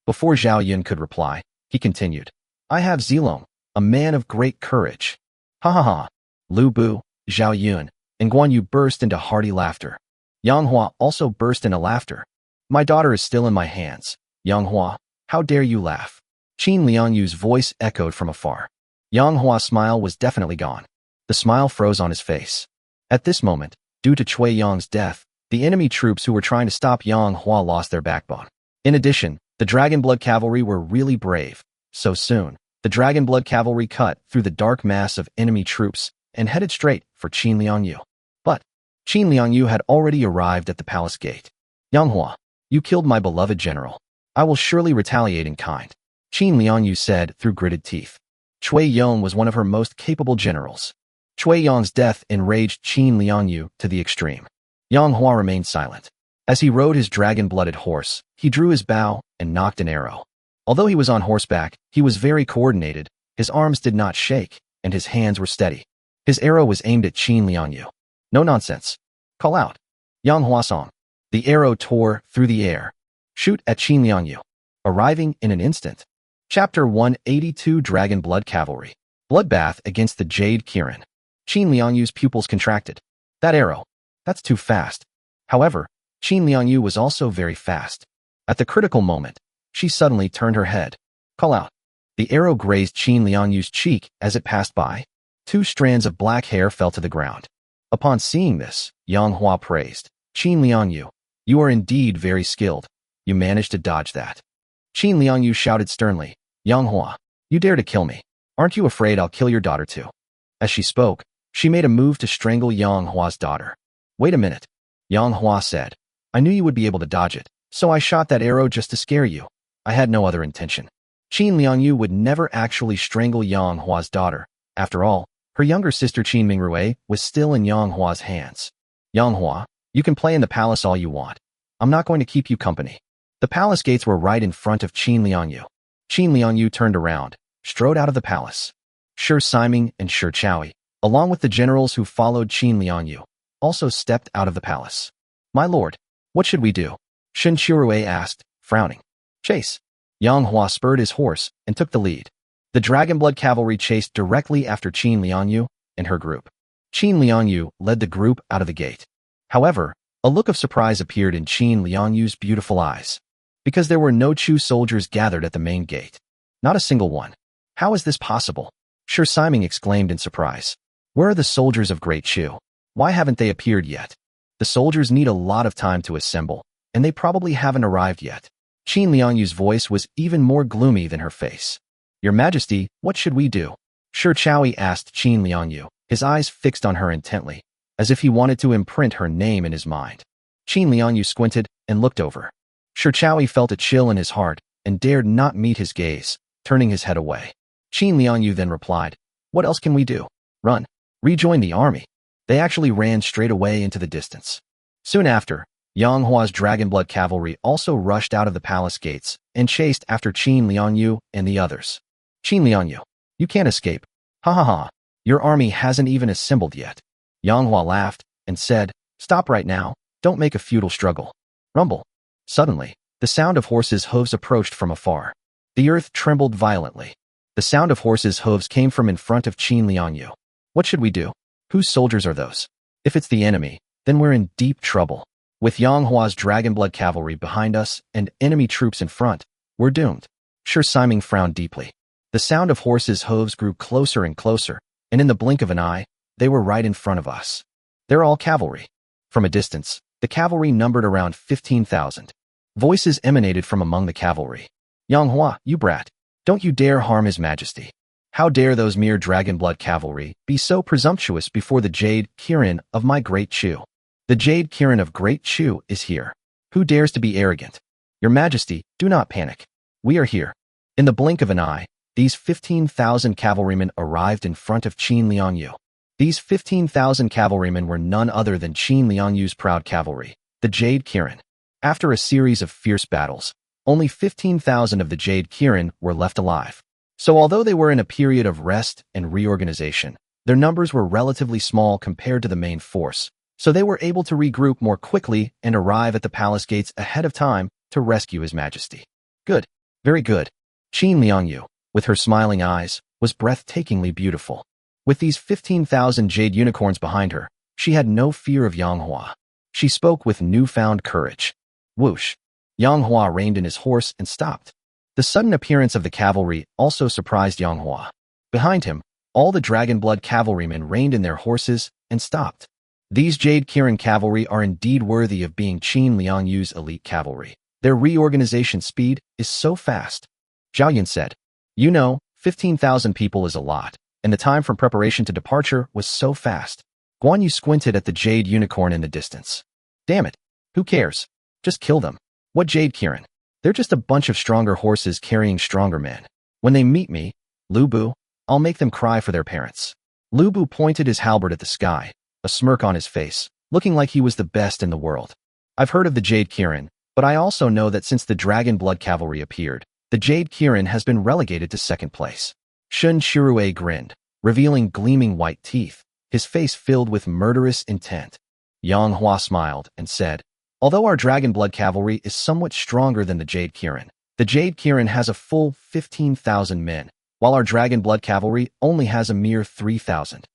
Before Zhao Yun could reply, he continued. I have Zilong, a man of great courage. Ha ha ha. Lu Bu, Zhao Yun, and Guan Yu burst into hearty laughter. Yang Hua also burst into laughter. My daughter is still in my hands. Yang Hua, how dare you laugh? Qin Liangyu's voice echoed from afar. Yang Hua's smile was definitely gone. The smile froze on his face. At this moment, due to Cui Yong's death, the enemy troops who were trying to stop Yang Hua lost their backbone. In addition, the Dragon Blood Cavalry were really brave. So soon, the Dragon Blood Cavalry cut through the dark mass of enemy troops and headed straight for Qin Liangyu. But Qin Liangyu had already arrived at the palace gate. Yang Hua, you killed my beloved general. I will surely retaliate in kind, Qin Liangyu said through gritted teeth. Cui Yong was one of her most capable generals. Cui Yong's death enraged Qin Liangyu to the extreme. Yang Hua remained silent. As he rode his dragon-blooded horse, he drew his bow and knocked an arrow. Although he was on horseback, he was very coordinated, his arms did not shake, and his hands were steady. His arrow was aimed at Qin Liangyu. No nonsense. Call out. Yang Hua song. The arrow tore through the air. Shoot at Qin Liangyu. Arriving in an instant. Chapter 182 Dragon Blood Cavalry. Bloodbath against the Jade Kirin. Qin Liangyu's pupils contracted. That arrow. That's too fast. However, Qin Liangyu was also very fast. At the critical moment, she suddenly turned her head. Call out. The arrow grazed Qin Liangyu's cheek as it passed by. 2 strands of black hair fell to the ground. Upon seeing this, Yang Hua praised. Qin Liangyu, you are indeed very skilled. You managed to dodge that. Qin Liangyu shouted sternly. Yang Hua, you dare to kill me. Aren't you afraid I'll kill your daughter too? As she spoke, she made a move to strangle Yang Hua's daughter. Wait a minute. Yang Hua said. I knew you would be able to dodge it, so I shot that arrow just to scare you. I had no other intention. Qin Liangyu would never actually strangle Yang Hua's daughter. After all, her younger sister Qin Mingrui was still in Yang Hua's hands. Yang Hua, you can play in the palace all you want. I'm not going to keep you company. The palace gates were right in front of Qin Liangyu. Qin Liangyu turned around, strode out of the palace. Shi Siming and Shi Chaoyi, along with the generals who followed Qin Liangyu, also stepped out of the palace. My lord, what should we do? Shen Qirui asked, frowning. Chase. Yang Hua spurred his horse and took the lead. The Dragon Blood Cavalry chased directly after Qin Liangyu and her group. Qin Liangyu led the group out of the gate. However, a look of surprise appeared in Qin Liangyu's beautiful eyes, because there were no Chu soldiers gathered at the main gate. Not a single one. How is this possible? Sure Simon exclaimed in surprise. Where are the soldiers of Great Chu? Why haven't they appeared yet? The soldiers need a lot of time to assemble, and they probably haven't arrived yet. Qin Liangyu's voice was even more gloomy than her face. Your Majesty, what should we do? Shi Chaoyi asked Qin Liangyu, his eyes fixed on her intently, as if he wanted to imprint her name in his mind. Qin Liangyu squinted and looked over. Shi Chaoyi felt a chill in his heart and dared not meet his gaze, turning his head away. Qin Liangyu then replied, What else can we do? Run. Rejoin the army. They actually ran straight away into the distance. Soon after, Yang Hua's Dragonblood cavalry also rushed out of the palace gates and chased after Qin Liangyu and the others. Qin Liangyu, you can't escape. Ha ha ha. Your army hasn't even assembled yet. Yang Hua laughed and said, Stop right now. Don't make a futile struggle. Rumble. Suddenly, the sound of horses' hooves approached from afar. The earth trembled violently. The sound of horses' hooves came from in front of Qin Liangyu. What should we do? Whose soldiers are those? If it's the enemy, then we're in deep trouble. With Yang Hua's Dragonblood cavalry behind us and enemy troops in front, we're doomed. Shi Siming frowned deeply. The sound of horses' hooves grew closer and closer, and in the blink of an eye, they were right in front of us. They're all cavalry. From a distance, the cavalry numbered around 15,000. Voices emanated from among the cavalry. Yang Hua, you brat. Don't you dare harm His Majesty. How dare those mere Dragonblood cavalry be so presumptuous before the Jade Kirin of my Great Chu? The Jade Kirin of Great Chu is here. Who dares to be arrogant? Your Majesty, do not panic. We are here. In the blink of an eye, these 15,000 cavalrymen arrived in front of Qin Liangyu. These 15,000 cavalrymen were none other than Qin Liangyu's proud cavalry, the Jade Kirin. After a series of fierce battles, only 15,000 of the Jade Kirin were left alive. So although they were in a period of rest and reorganization, their numbers were relatively small compared to the main force, so they were able to regroup more quickly and arrive at the palace gates ahead of time to rescue His Majesty. Good. Very good. Qin Liangyu, with her smiling eyes, was breathtakingly beautiful. With these 15,000 jade unicorns behind her, she had no fear of Yang Hua. She spoke with newfound courage. Whoosh! Yang Hua reined in his horse and stopped. The sudden appearance of the cavalry also surprised Yang Hua. Behind him, all the Dragonblood cavalrymen reined in their horses and stopped. These Jade Kirin cavalry are indeed worthy of being Qin Liangyu's elite cavalry. Their reorganization speed is so fast. Zhao Yun said, You know, 15,000 people is a lot, and the time from preparation to departure was so fast. Guan Yu squinted at the Jade Unicorn in the distance. Damn it. Who cares? Just kill them. What Jade Kirin? They're just a bunch of stronger horses carrying stronger men. When they meet me, Lu Bu, I'll make them cry for their parents. Lu Bu pointed his halberd at the sky, a smirk on his face, looking like he was the best in the world. I've heard of the Jade Kirin, but I also know that since the Dragonblood cavalry appeared, the Jade Kirin has been relegated to second place. Shun Shirue grinned, revealing gleaming white teeth, his face filled with murderous intent. Yang Hua smiled and said, Although our Dragonblood cavalry is somewhat stronger than the Jade Kirin has a full 15,000 men, while our Dragonblood cavalry only has a mere 3,000.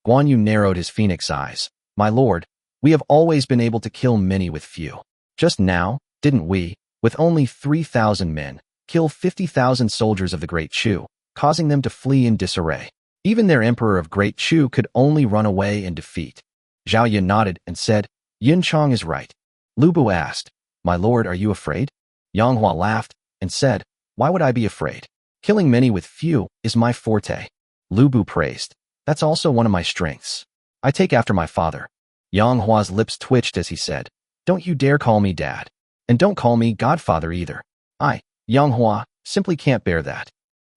Guan Yu narrowed his phoenix eyes. My lord, we have always been able to kill many with few. Just now, didn't we, with only 3,000 men, kill 50,000 soldiers of the Great Chu, causing them to flee in disarray? Even their emperor of Great Chu could only run away in defeat. Zhao Yun nodded and said, Yin Chong is right. Lu Bu asked, My lord, are you afraid? Yang Hua laughed and said, Why would I be afraid? Killing many with few is my forte. Lu Bu praised, That's also one of my strengths. I take after my father. Yang Hua's lips twitched as he said, Don't you dare call me dad. And don't call me godfather either. I, Yang Hua, simply can't bear that.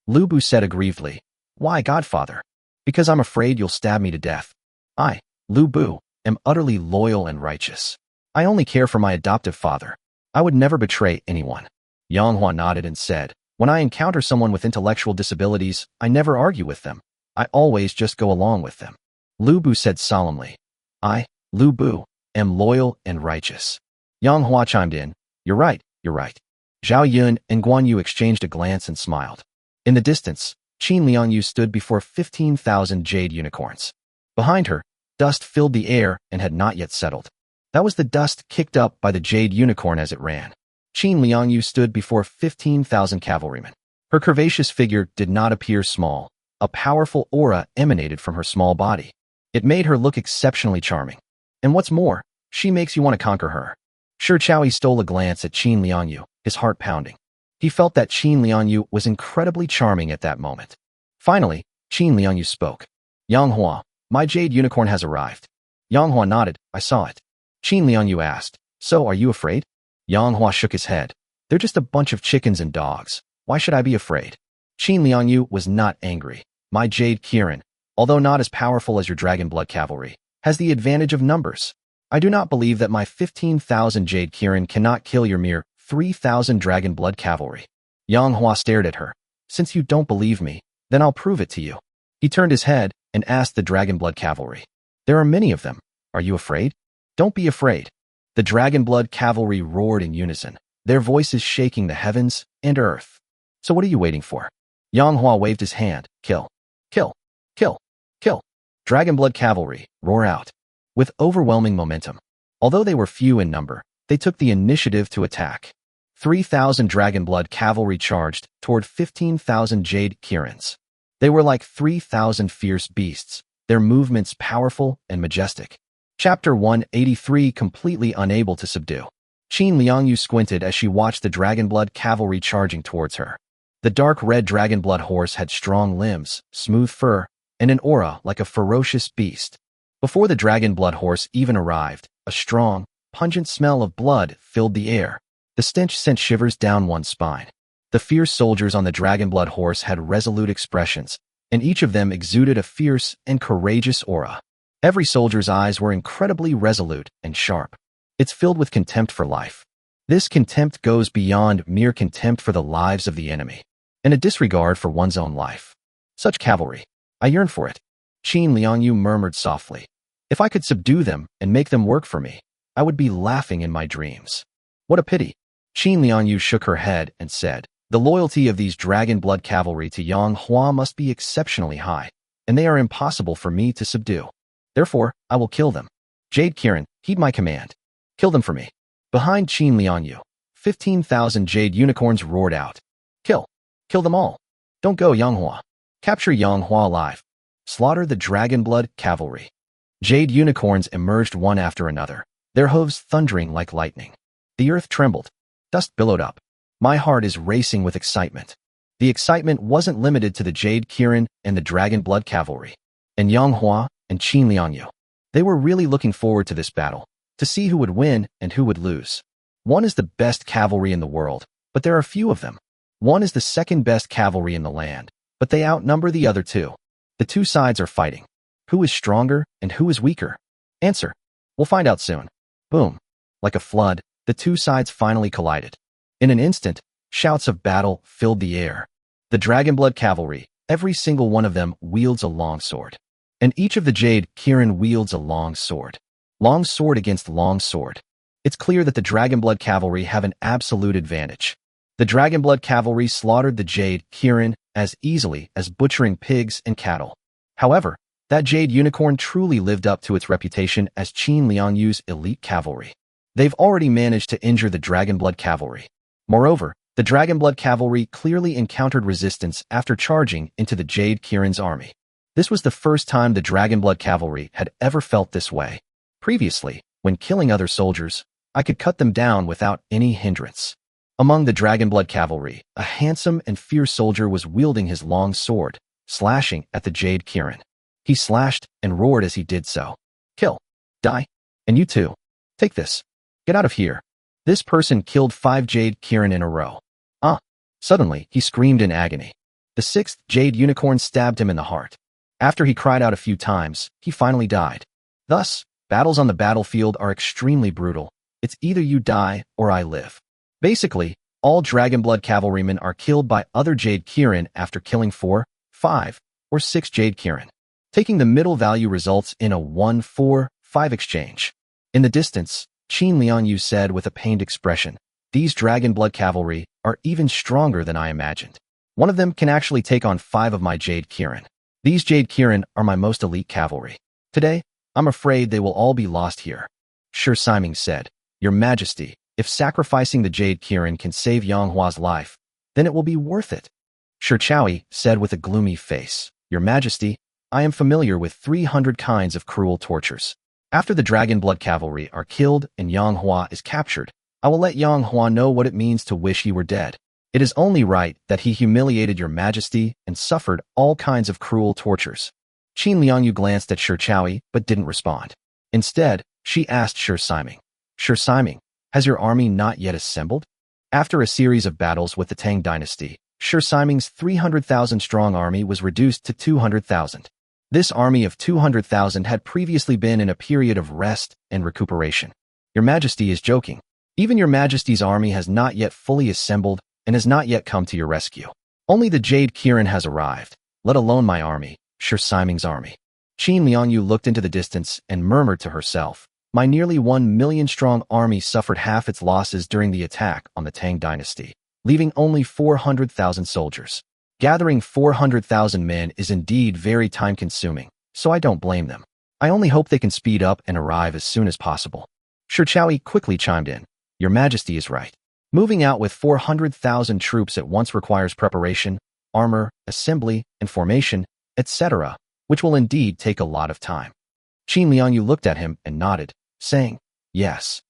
Lu Bu said aggrievedly, Why godfather? Because I'm afraid you'll stab me to death. I, Lu Bu, am utterly loyal and righteous. I only care for my adoptive father. I would never betray anyone. Yang Hua nodded and said, When I encounter someone with intellectual disabilities, I never argue with them. I always just go along with them. Lu Bu said solemnly, I, Lu Bu, am loyal and righteous. Yang Hua chimed in, You're right, you're right. Zhao Yun and Guan Yu exchanged a glance and smiled. In the distance, Qin Liangyu stood before 15,000 jade unicorns. Behind her, Dust filled the air and had not yet settled. That was the dust kicked up by the jade unicorn as it ran. Qin Liangyu stood before 15,000 cavalrymen. Her curvaceous figure did not appear small. A powerful aura emanated from her small body. It made her look exceptionally charming. And what's more, she makes you want to conquer her. Shi Chaoyi stole a glance at Qin Liangyu, his heart pounding. He felt that Qin Liangyu was incredibly charming at that moment. Finally, Qin Liangyu spoke. Yang Hua, my jade unicorn has arrived. Yang Hua nodded. I saw it. Qin Liangyu asked, so are you afraid? Yang Hua shook his head. They're just a bunch of chickens and dogs. Why should I be afraid? Qin Liangyu was not angry. My jade Kirin, although not as powerful as your dragon blood cavalry, has the advantage of numbers. I do not believe that my 15,000 jade Kirin cannot kill your mere 3,000 dragon blood cavalry. Yang Hua stared at her. Since you don't believe me, then I'll prove it to you. He turned his head and asked the dragon blood cavalry. There are many of them. Are you afraid? Don't be afraid. The dragon blood cavalry roared in unison, their voices shaking the heavens and earth. So what are you waiting for? Yang Hua waved his hand. Kill. Kill. Kill. Kill. Dragon blood cavalry, roar out. With overwhelming momentum. Although they were few in number, they took the initiative to attack. 3,000 dragon blood cavalry charged toward 15,000 jade Kirins. They were like 3,000 fierce beasts, their movements powerful and majestic. Chapter 183 completely unable to subdue. Qin Liangyu squinted as she watched the dragon blood cavalry charging towards her. The dark red dragon blood horse had strong limbs, smooth fur, and an aura like a ferocious beast. Before the dragon blood horse even arrived, a strong, pungent smell of blood filled the air. The stench sent shivers down one's spine. The fierce soldiers on the dragon blood horse had resolute expressions, and each of them exuded a fierce and courageous aura. Every soldier's eyes were incredibly resolute and sharp. It's filled with contempt for life. This contempt goes beyond mere contempt for the lives of the enemy, and a disregard for one's own life. Such cavalry. I yearn for it. Qin Liangyu murmured softly. If I could subdue them and make them work for me, I would be laughing in my dreams. What a pity. Qin Liangyu shook her head and said, the loyalty of these dragon blood cavalry to Yang Hua must be exceptionally high, and they are impossible for me to subdue. Therefore, I will kill them. Jade Kirin, heed my command. Kill them for me. Behind Qin Liangyu, 15,000 jade unicorns roared out. Kill. Kill them all. Don't go, Yang Hua. Capture Yang Hua alive. Slaughter the dragon blood cavalry. Jade unicorns emerged one after another, their hooves thundering like lightning. The earth trembled. Dust billowed up. My heart is racing with excitement. The excitement wasn't limited to the Jade Kirin and the Dragon Blood Cavalry, and Yang Hua and Qin Liangyu. They were really looking forward to this battle, to see who would win and who would lose. One is the best cavalry in the world, but there are few of them. One is the second best cavalry in the land, but they outnumber the other two. The two sides are fighting. Who is stronger and who is weaker? Answer. We'll find out soon. Boom. Like a flood, the two sides finally collided. In an instant, shouts of battle filled the air. The Dragon Blood Cavalry, every single one of them wields a long sword. And each of the Jade Kirin wields a long sword. Long sword against long sword. It's clear that the Dragon Blood Cavalry have an absolute advantage. The Dragon Blood Cavalry slaughtered the Jade Kirin as easily as butchering pigs and cattle. However, that Jade Unicorn truly lived up to its reputation as Qin Liangyu's elite cavalry. They've already managed to injure the Dragon Blood Cavalry. Moreover, the Dragon Blood Cavalry clearly encountered resistance after charging into the Jade Kirin's army. This was the first time the Dragon Blood Cavalry had ever felt this way. Previously, when killing other soldiers, I could cut them down without any hindrance. Among the Dragon Blood Cavalry, a handsome and fierce soldier was wielding his long sword, slashing at the Jade Kirin. He slashed and roared as he did so. Kill. Die. And you too. Take this. Get out of here. This person killed 5 Jade Kirin in a row. Ah! Suddenly, he screamed in agony. The 6th Jade Unicorn stabbed him in the heart. After he cried out a few times, he finally died. Thus, battles on the battlefield are extremely brutal. It's either you die or I live. Basically, all Dragon Blood Cavalrymen are killed by other Jade Kirin after killing 4, 5, or 6 Jade Kirin. Taking the middle value results in a 1-4-5 exchange. In the distance, Qin Liangyu said with a pained expression, these Dragon Blood Cavalry are even stronger than I imagined. One of them can actually take on 5 of my Jade Kirin. These Jade Kirin are my most elite cavalry. Today, I'm afraid they will all be lost here. Shi Siming said, Your Majesty, if sacrificing the Jade Kirin can save Yang Hua's life, then it will be worth it. Shi Chaoyi said with a gloomy face, Your Majesty, I am familiar with 300 kinds of cruel tortures. After the Dragon Blood Cavalry are killed and Yang Hua is captured, I will let Yang Hua know what it means to wish he were dead. It is only right that he humiliated Your Majesty and suffered all kinds of cruel tortures. Qin Liangyu glanced at Shi Chaoyi but didn't respond. Instead, she asked Shi Siming, Shi Siming, has your army not yet assembled? After a series of battles with the Tang dynasty, Shi Siming's 300,000-strong army was reduced to 200,000. This army of 200,000 had previously been in a period of rest and recuperation. Your Majesty is joking. Even Your Majesty's army has not yet fully assembled and has not yet come to your rescue. Only the Jade Kirin has arrived, let alone my army, Shi Siming's army. Qin Liangyu looked into the distance and murmured to herself, My nearly 1 million-strong army suffered half its losses during the attack on the Tang dynasty, leaving only 400,000 soldiers. Gathering 400,000 men is indeed very time-consuming, so I don't blame them. I only hope they can speed up and arrive as soon as possible. Shi Chaoyi quickly chimed in, Your Majesty is right. Moving out with 400,000 troops at once requires preparation, armor, assembly, and formation, etc., which will indeed take a lot of time. Qin Liangyu looked at him and nodded, saying, Yes.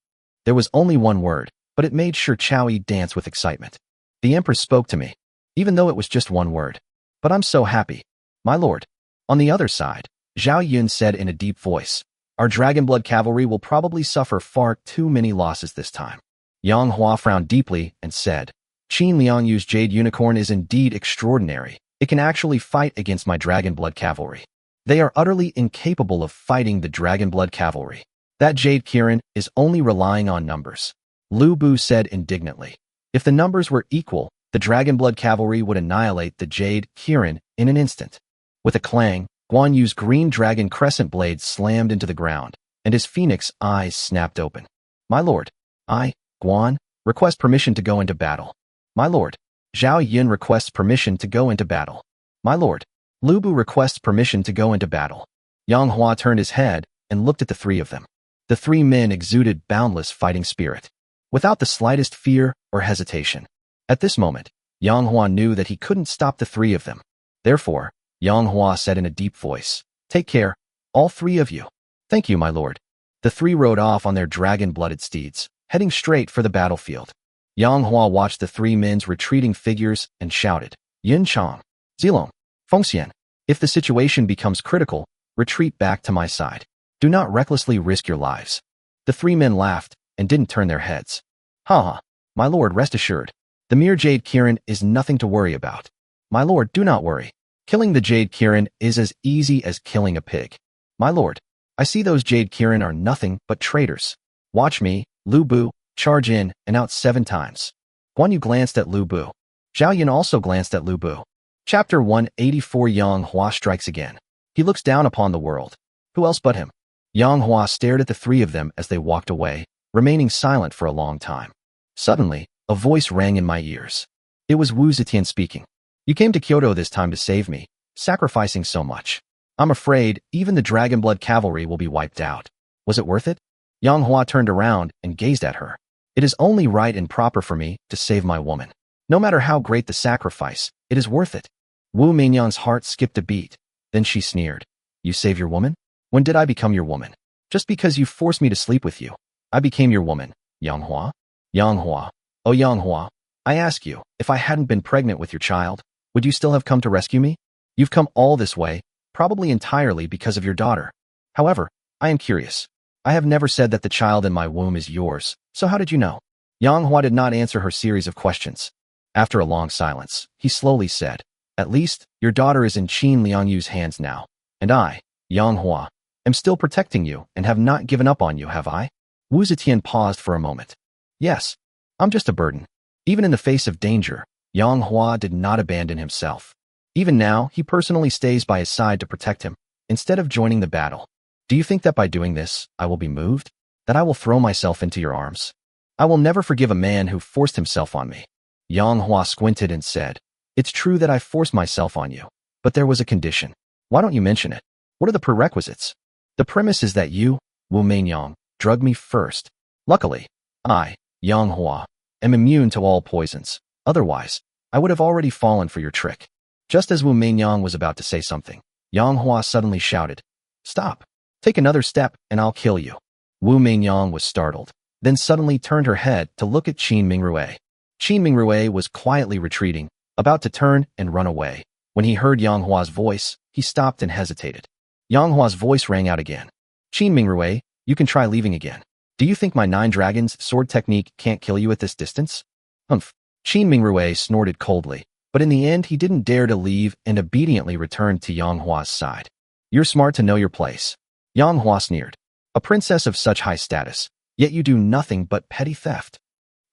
There was only one word, but it made Shi Chaoyi dance with excitement. The Empress spoke to me, even though it was just one word. But I'm so happy. My lord. On the other side, Zhao Yun said in a deep voice, Our Dragon Blood Cavalry will probably suffer far too many losses this time. Yang Hua frowned deeply and said, Qin Liangyu's Jade Unicorn is indeed extraordinary. It can actually fight against my Dragon Blood Cavalry. They are utterly incapable of fighting the Dragon Blood Cavalry. That Jade Kirin is only relying on numbers. Lu Bu said indignantly, If the numbers were equal, the Dragon Blood Cavalry would annihilate the Jade Kirin in an instant. With a clang, Guan Yu's green dragon crescent blade slammed into the ground, and his phoenix eyes snapped open. My lord, I, Guan, request permission to go into battle. My lord, Zhao Yun requests permission to go into battle. My lord, Lu Bu requests permission to go into battle. Yang Hua turned his head and looked at the three of them. The three men exuded boundless fighting spirit, without the slightest fear or hesitation. At this moment, Yang Hua knew that he couldn't stop the three of them. Therefore, Yang Hua said in a deep voice, Take care, all three of you. Thank you, my lord. The three rode off on their dragon-blooded steeds, heading straight for the battlefield. Yang Hua watched the three men's retreating figures and shouted, Yin Chang, Zilong, Fengxian, if the situation becomes critical, retreat back to my side. Do not recklessly risk your lives. The three men laughed and didn't turn their heads. Ha! My lord, rest assured. The mere Jade Kirin is nothing to worry about. My lord, do not worry. Killing the Jade Kirin is as easy as killing a pig. My lord, I see those Jade Kirin are nothing but traitors. Watch me, Lu Bu, charge in and out 7 times. Guan Yu glanced at Lu Bu. Zhao Yun also glanced at Lu Bu. Chapter 184 Yang Hua strikes again. He looks down upon the world. Who else but him? Yang Hua stared at the three of them as they walked away, remaining silent for a long time. Suddenly, a voice rang in my ears. It was Wu Zetian speaking. You came to Kyoto this time to save me, sacrificing so much. I'm afraid even the Dragon Blood Cavalry will be wiped out. Was it worth it? Yang Hua turned around and gazed at her. It is only right and proper for me to save my woman. No matter how great the sacrifice, it is worth it. Wu Mingyang's heart skipped a beat. Then she sneered. You save your woman? When did I become your woman? Just because you forced me to sleep with you. I became your woman, Yang Hua. Yang Hua. Oh, Yang Hua. I ask you, if I hadn't been pregnant with your child, would you still have come to rescue me? You've come all this way, probably entirely because of your daughter. However, I am curious. I have never said that the child in my womb is yours, so how did you know? Yang Hua did not answer her series of questions. After a long silence, he slowly said, At least, your daughter is in Qin Liangyu's hands now, and I, Yang Hua, am still protecting you and have not given up on you, have I? Wu Zetian paused for a moment. Yes, I'm just a burden. Even in the face of danger, Yang Hua did not abandon himself. Even now, he personally stays by his side to protect him, instead of joining the battle. Do you think that by doing this, I will be moved? That I will throw myself into your arms? I will never forgive a man who forced himself on me. Yang Hua squinted and said, It's true that I forced myself on you, but there was a condition. Why don't you mention it? What are the prerequisites? The premise is that you, Wu Meinyang, drugged me first. Luckily, I, Yang Hua, am immune to all poisons. Otherwise, I would have already fallen for your trick. Just as Wu Meinyang was about to say something, Yang Hua suddenly shouted, "Stop! Take another step and I'll kill you." Wu Meinyang was startled, then suddenly turned her head to look at Qin Mingrui. Qin Mingrui was quietly retreating, about to turn and run away. When he heard Yang Hua's voice, he stopped and hesitated. Yang Hua's voice rang out again. "Qin Mingrui, you can try leaving again. Do you think my 9 dragons sword technique can't kill you at this distance?" "Humph." Qin Mingrui snorted coldly, but in the end he didn't dare to leave and obediently returned to Yang Hua's side. "You're smart to know your place." Yang Hua sneered. "A princess of such high status, yet you do nothing but petty theft."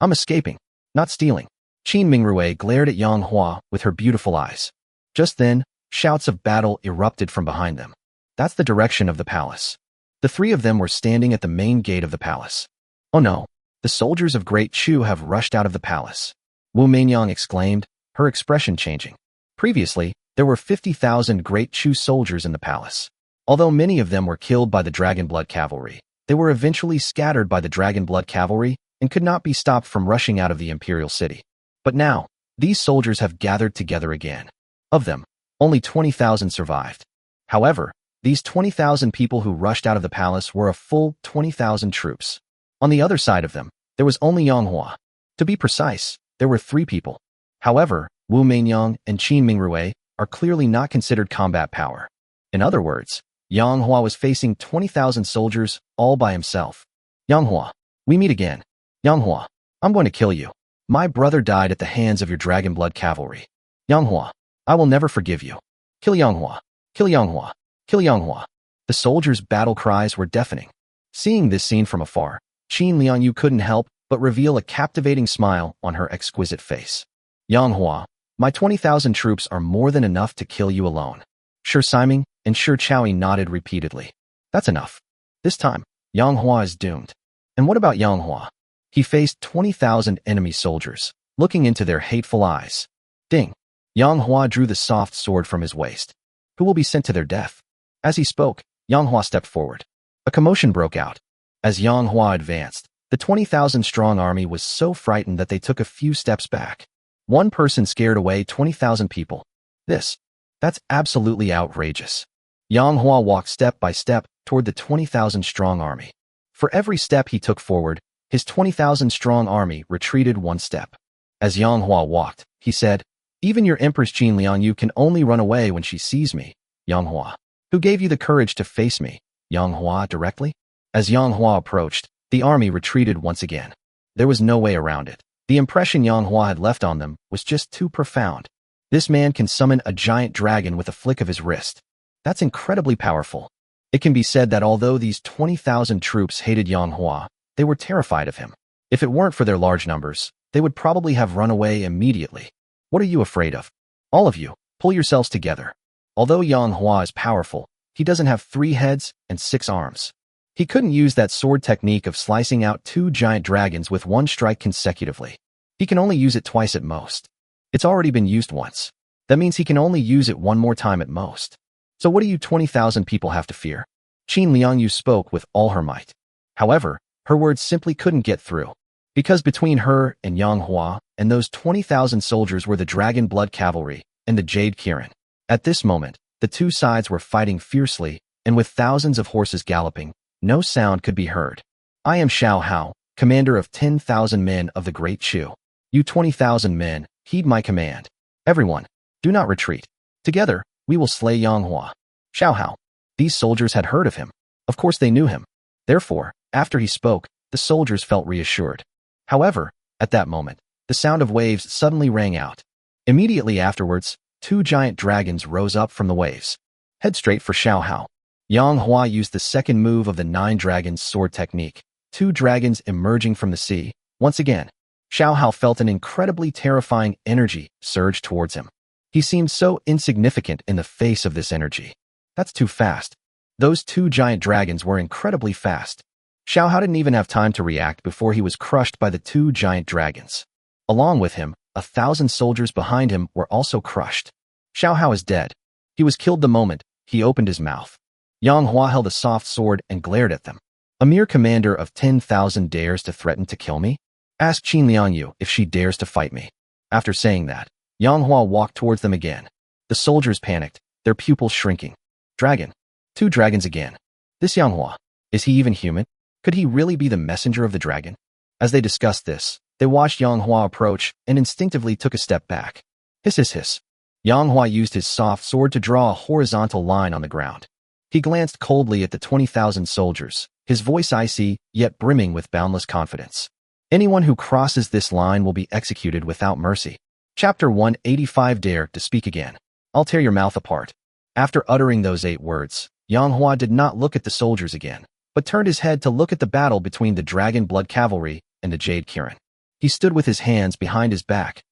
"I'm escaping, not stealing." Qin Mingrui glared at Yang Hua with her beautiful eyes. Just then, shouts of battle erupted from behind them. That's the direction of the palace. The 3 of them were standing at the main gate of the palace. "Oh no, the soldiers of Great Chu have rushed out of the palace," Wu Meinyang exclaimed, her expression changing. Previously, there were 50,000 Great Chu soldiers in the palace. Although many of them were killed by the Dragon Blood Cavalry, they were eventually scattered by the Dragon Blood Cavalry and could not be stopped from rushing out of the imperial city. But now, these soldiers have gathered together again. Of them, only 20,000 survived. However, these 20,000 people who rushed out of the palace were a full 20,000 troops. On the other side of them, there was only Yang Hua. To be precise, there were 3 people. However, Wu Meinyang and Qin Mingrui are clearly not considered combat power. In other words, Yang Hua was facing 20,000 soldiers all by himself. "Yang Hua, we meet again. Yang Hua, I'm going to kill you. My brother died at the hands of your Dragon Blood Cavalry. Yang Hua, I will never forgive you. Kill Yang Hua, kill Yang Hua, kill Yang Hua." The soldiers' battle cries were deafening. Seeing this scene from afar, Qin Liangyu couldn't help but reveal a captivating smile on her exquisite face. "Yang Hua, my 20,000 troops are more than enough to kill you alone." Shi Siming and Shi Chaoyi nodded repeatedly. "That's enough. This time, Yang Hua is doomed." And what about Yang Hua? He faced 20,000 enemy soldiers, looking into their hateful eyes. Ding! Yang Hua drew the soft sword from his waist. "Who will be sent to their death?" As he spoke, Yang Hua stepped forward. A commotion broke out. As Yang Hua advanced, the 20,000-strong army was so frightened that they took a few steps back. One person scared away 20,000 people. That's absolutely outrageous. Yang Hua walked step by step toward the 20,000-strong army. For every step he took forward, his 20,000-strong army retreated 1 step. As Yang Hua walked, he said, "Even your Empress Qin Liangyu can only run away when she sees me, Yang Hua. Who gave you the courage to face me, Yang Hua, directly?" As Yang Hua approached, the army retreated once again. There was no way around it. The impression Yang Hua had left on them was just too profound. This man can summon a giant dragon with a flick of his wrist. That's incredibly powerful. It can be said that although these 20,000 troops hated Yang Hua, they were terrified of him. If it weren't for their large numbers, they would probably have run away immediately. What are you afraid of? All of you, pull yourselves together. Although Yang Hua is powerful, he doesn't have 3 heads and 6 arms. He couldn't use that sword technique of slicing out 2 giant dragons with 1 strike consecutively. He can only use it twice at most. It's already been used once. That means he can only use it 1 more time at most. So what do you 20,000 people have to fear? Qin Liangyu spoke with all her might. However, her words simply couldn't get through. Because between her and Yang Hua and those 20,000 soldiers were the Dragon Blood Cavalry and the Jade Kirin. At this moment, the 2 sides were fighting fiercely, and with thousands of horses galloping, no sound could be heard. "I am Xiao Hao, commander of 10,000 men of the Great Chu. You 20,000 men, heed my command. Everyone, do not retreat. Together, we will slay Yang Hua." Xiao Hao. These soldiers had heard of him. Of course they knew him. Therefore, after he spoke, the soldiers felt reassured. However, at that moment, the sound of waves suddenly rang out. Immediately afterwards, 2 giant dragons rose up from the waves. Head straight for Xiao Hao. Yang Hua used the second move of the 9 dragons sword technique. 2 dragons emerging from the sea. Once again, Xiao Hao felt an incredibly terrifying energy surge towards him. He seemed so insignificant in the face of this energy. That's too fast. Those 2 giant dragons were incredibly fast. Xiao Hao didn't even have time to react before he was crushed by the 2 giant dragons. Along with him, 1,000 soldiers behind him were also crushed. Xiao Hao is dead. He was killed the moment he opened his mouth. Yang Hua held a soft sword and glared at them. A mere commander of 10,000 dares to threaten to kill me? Ask Qin Liangyu if she dares to fight me. After saying that, Yang Hua walked towards them again. The soldiers panicked, their pupils shrinking. Dragon. 2 dragons again. This Yang Hua, is he even human? Could he really be the messenger of the dragon? As they discussed this, they watched Yang Hua approach and instinctively took a step back. Hiss hiss hiss. Yang Hua used his soft sword to draw a horizontal line on the ground. He glanced coldly at the 20,000 soldiers, his voice icy, yet brimming with boundless confidence. Anyone who crosses this line will be executed without mercy. Chapter 185. Dare to speak again. I'll tear your mouth apart. After uttering those 8 words, Yang Hua did not look at the soldiers again, but turned his head to look at the battle between the Dragon Blood Cavalry and the Jade Kirin. He stood with his hands behind his back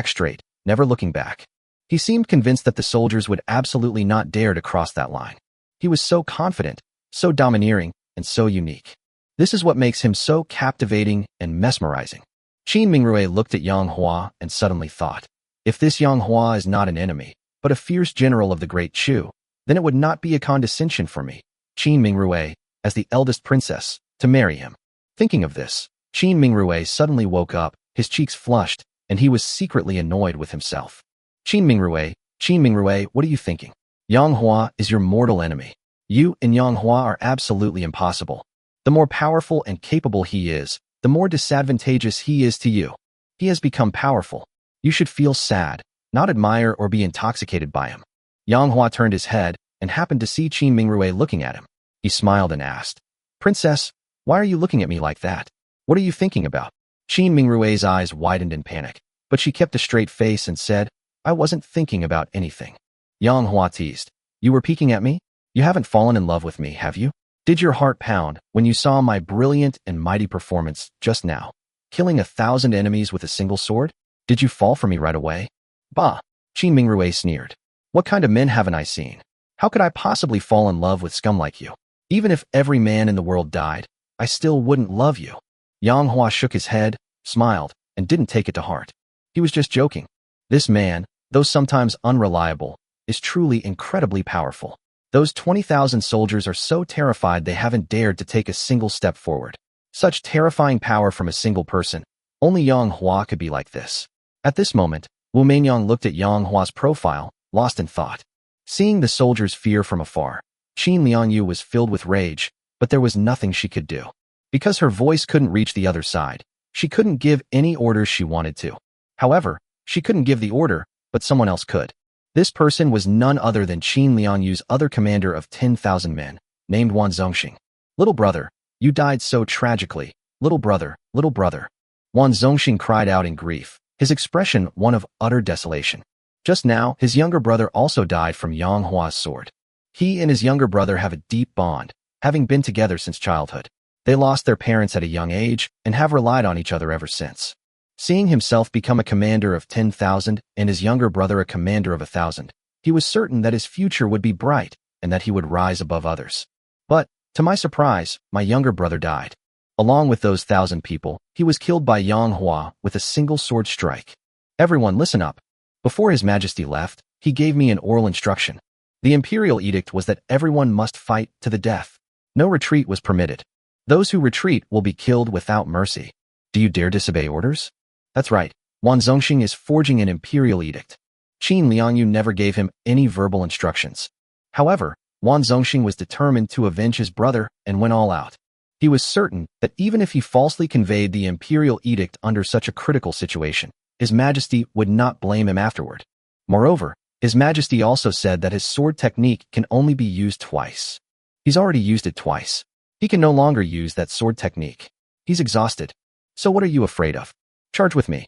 straight, never looking back. He seemed convinced that the soldiers would absolutely not dare to cross that line. He was so confident, so domineering, and so unique. This is what makes him so captivating and mesmerizing. Qin Mingrue looked at Yang Hua and suddenly thought, if this Yang Hua is not an enemy, but a fierce general of the Great Chu, then it would not be a condescension for me, Qin Mingrue, as the eldest princess, to marry him. Thinking of this, Qin Mingrue suddenly woke up, his cheeks flushed, and he was secretly annoyed with himself. Qin Mingrue, what are you thinking? Yang Hua is your mortal enemy. You and Yang Hua are absolutely impossible. The more powerful and capable he is, the more disadvantageous he is to you. He has become powerful. You should feel sad, not admire or be intoxicated by him. Yang Hua turned his head and happened to see Qin Mingrue looking at him. He smiled and asked, Princess, why are you looking at me like that? What are you thinking about? Qin Mingrue's eyes widened in panic, but she kept a straight face and said, I wasn't thinking about anything. Yang Hua teased, you were peeking at me? You haven't fallen in love with me, have you? Did your heart pound when you saw my brilliant and mighty performance just now, killing 1,000 enemies with a single sword? Did you fall for me right away? Bah! Qin Mingrue sneered. What kind of men haven't I seen? How could I possibly fall in love with scum like you? Even if every man in the world died, I still wouldn't love you. Yang Hua shook his head, smiled, and didn't take it to heart. He was just joking. This man, though sometimes unreliable, is truly incredibly powerful. Those 20,000 soldiers are so terrified they haven't dared to take a single step forward. Such terrifying power from a single person. Only Yang Hua could be like this. At this moment, Wu Meinyang looked at Yang Hua's profile, lost in thought. Seeing the soldiers' fear from afar, Qin Liangyu was filled with rage, but there was nothing she could do. Because her voice couldn't reach the other side, she couldn't give any orders she wanted to. However, she couldn't give the order, but someone else could. This person was none other than Qin Liangyu's other commander of 10,000 men, named Wan Zongxing. Little brother, you died so tragically. Little brother, little brother. Wan Zongxing cried out in grief, his expression one of utter desolation. Just now, his younger brother also died from Yang Hua's sword. He and his younger brother have a deep bond, having been together since childhood. They lost their parents at a young age and have relied on each other ever since. Seeing himself become a commander of 10,000 and his younger brother a commander of 1,000, he was certain that his future would be bright and that he would rise above others. But, to my surprise, my younger brother died. Along with those 1,000 people, he was killed by Yang Hua with a single sword strike. Everyone listen up. Before His Majesty left, he gave me an oral instruction. The imperial edict was that everyone must fight to the death. No retreat was permitted. Those who retreat will be killed without mercy. Do you dare disobey orders? That's right, Wan Zongxing is forging an imperial edict. Qin Liangyu never gave him any verbal instructions. However, Wan Zongxing was determined to avenge his brother and went all out. He was certain that even if he falsely conveyed the imperial edict under such a critical situation, His Majesty would not blame him afterward. Moreover, His Majesty also said that his sword technique can only be used twice. He's already used it twice. He can no longer use that sword technique. He's exhausted. So what are you afraid of? Charge with me.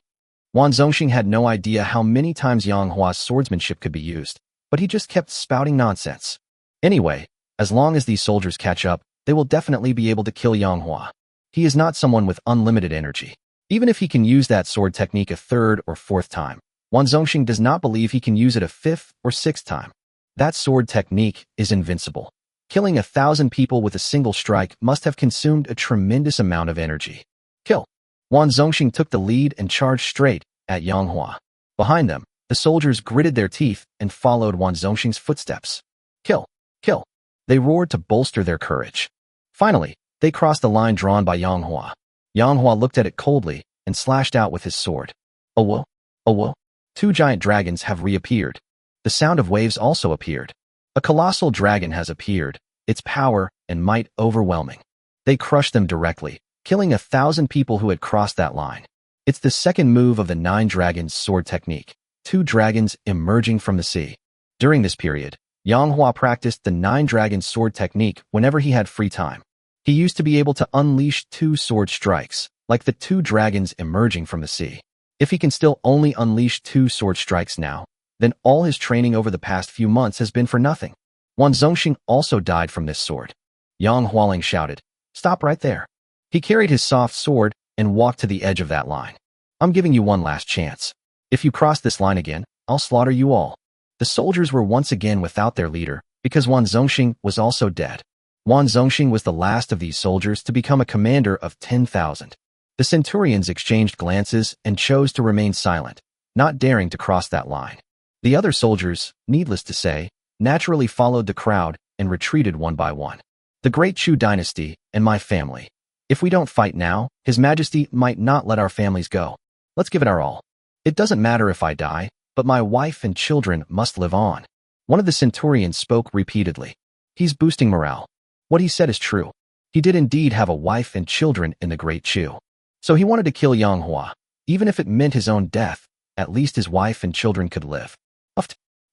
Wan Zongxing had no idea how many times Yang Hua's swordsmanship could be used, but he just kept spouting nonsense. Anyway, as long as these soldiers catch up, they will definitely be able to kill Yang Hua. He is not someone with unlimited energy. Even if he can use that sword technique a third or fourth time, Wan Zongxing does not believe he can use it a fifth or sixth time. That sword technique is invincible. Killing 1,000 people with a single strike must have consumed a tremendous amount of energy. Kill. Wan Zongxing took the lead and charged straight at Yang Hua. Behind them, the soldiers gritted their teeth and followed Wan Zongxing's footsteps. Kill. Kill. They roared to bolster their courage. Finally, they crossed the line drawn by Yang Hua. Yang Hua looked at it coldly and slashed out with his sword. Oh whoa, oh whoa. Two giant dragons have reappeared. The sound of waves also appeared. A colossal dragon has appeared, its power and might overwhelming. They crushed them directly, killing 1,000 people who had crossed that line. It's the second move of the 9 dragons sword technique, 2 dragons emerging from the sea. During this period, Yang Hua practiced the 9 dragons sword technique whenever he had free time. He used to be able to unleash 2 sword strikes, like the 2 dragons emerging from the sea. If he can still only unleash 2 sword strikes now, then all his training over the past few months has been for nothing. Wan Zongxing also died from this sword. Yang Hualing shouted, "Stop right there." He carried his soft sword and walked to the edge of that line. "I'm giving you one last chance. If you cross this line again, I'll slaughter you all." The soldiers were once again without their leader, because Wan Zongxing was also dead. Wan Zongxing was the last of these soldiers to become a commander of 10,000. The centurions exchanged glances and chose to remain silent, not daring to cross that line. The other soldiers, needless to say, naturally followed the crowd and retreated one by one. "The great Chu dynasty and my family. If we don't fight now, His Majesty might not let our families go. Let's give it our all. It doesn't matter if I die, but my wife and children must live on." One of the centurions spoke repeatedly. He's boosting morale. What he said is true. He did indeed have a wife and children in the Great Chu. So he wanted to kill Yang Hua. Even if it meant his own death, at least his wife and children could live.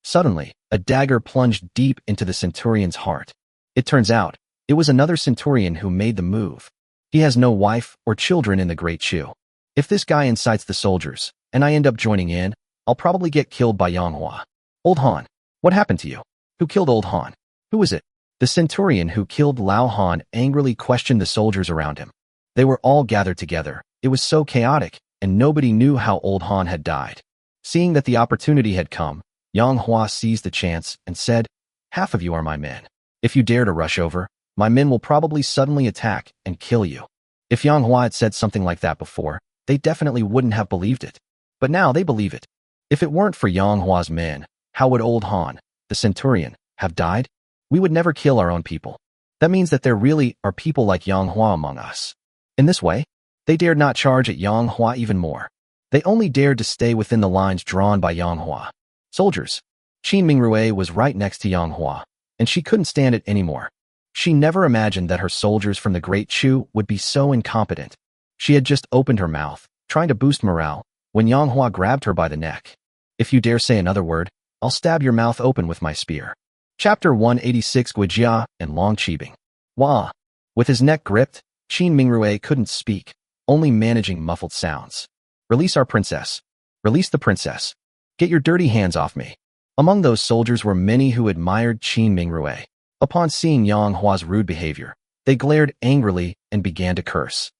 Suddenly, a dagger plunged deep into the centurion's heart. It turns out, it was another centurion who made the move. He has no wife or children in the Great Chu. If this guy incites the soldiers, and I end up joining in, I'll probably get killed by Yang Hua. "Old Han, what happened to you? Who killed Old Han? Who is it?" The centurion who killed Lao Han angrily questioned the soldiers around him. They were all gathered together. It was so chaotic, and nobody knew how Old Han had died. Seeing that the opportunity had come, Yang Hua seized the chance and said, "Half of you are my men. If you dare to rush over, my men will probably suddenly attack and kill you." If Yang Hua had said something like that before, they definitely wouldn't have believed it. But now they believe it. If it weren't for Yang Hua's men, how would Old Han, the centurion, have died? We would never kill our own people. That means that there really are people like Yang Hua among us. In this way, they dared not charge at Yang Hua even more. They only dared to stay within the lines drawn by Yang Hua. Soldiers. Qin Mingrui was right next to Yang Hua, and she couldn't stand it anymore. She never imagined that her soldiers from the Great Chu would be so incompetent. She had just opened her mouth, trying to boost morale, when Yang Hua grabbed her by the neck. "If you dare say another word, I'll stab your mouth open with my spear." Chapter 186. Guijia and Long Qibing. Wah! With his neck gripped, Qin Mingrui couldn't speak, only managing muffled sounds. "Release our princess. Release the princess. Get your dirty hands off me." Among those soldiers were many who admired Qin Mingrui. Upon seeing Yang Hua's rude behavior, they glared angrily and began to curse.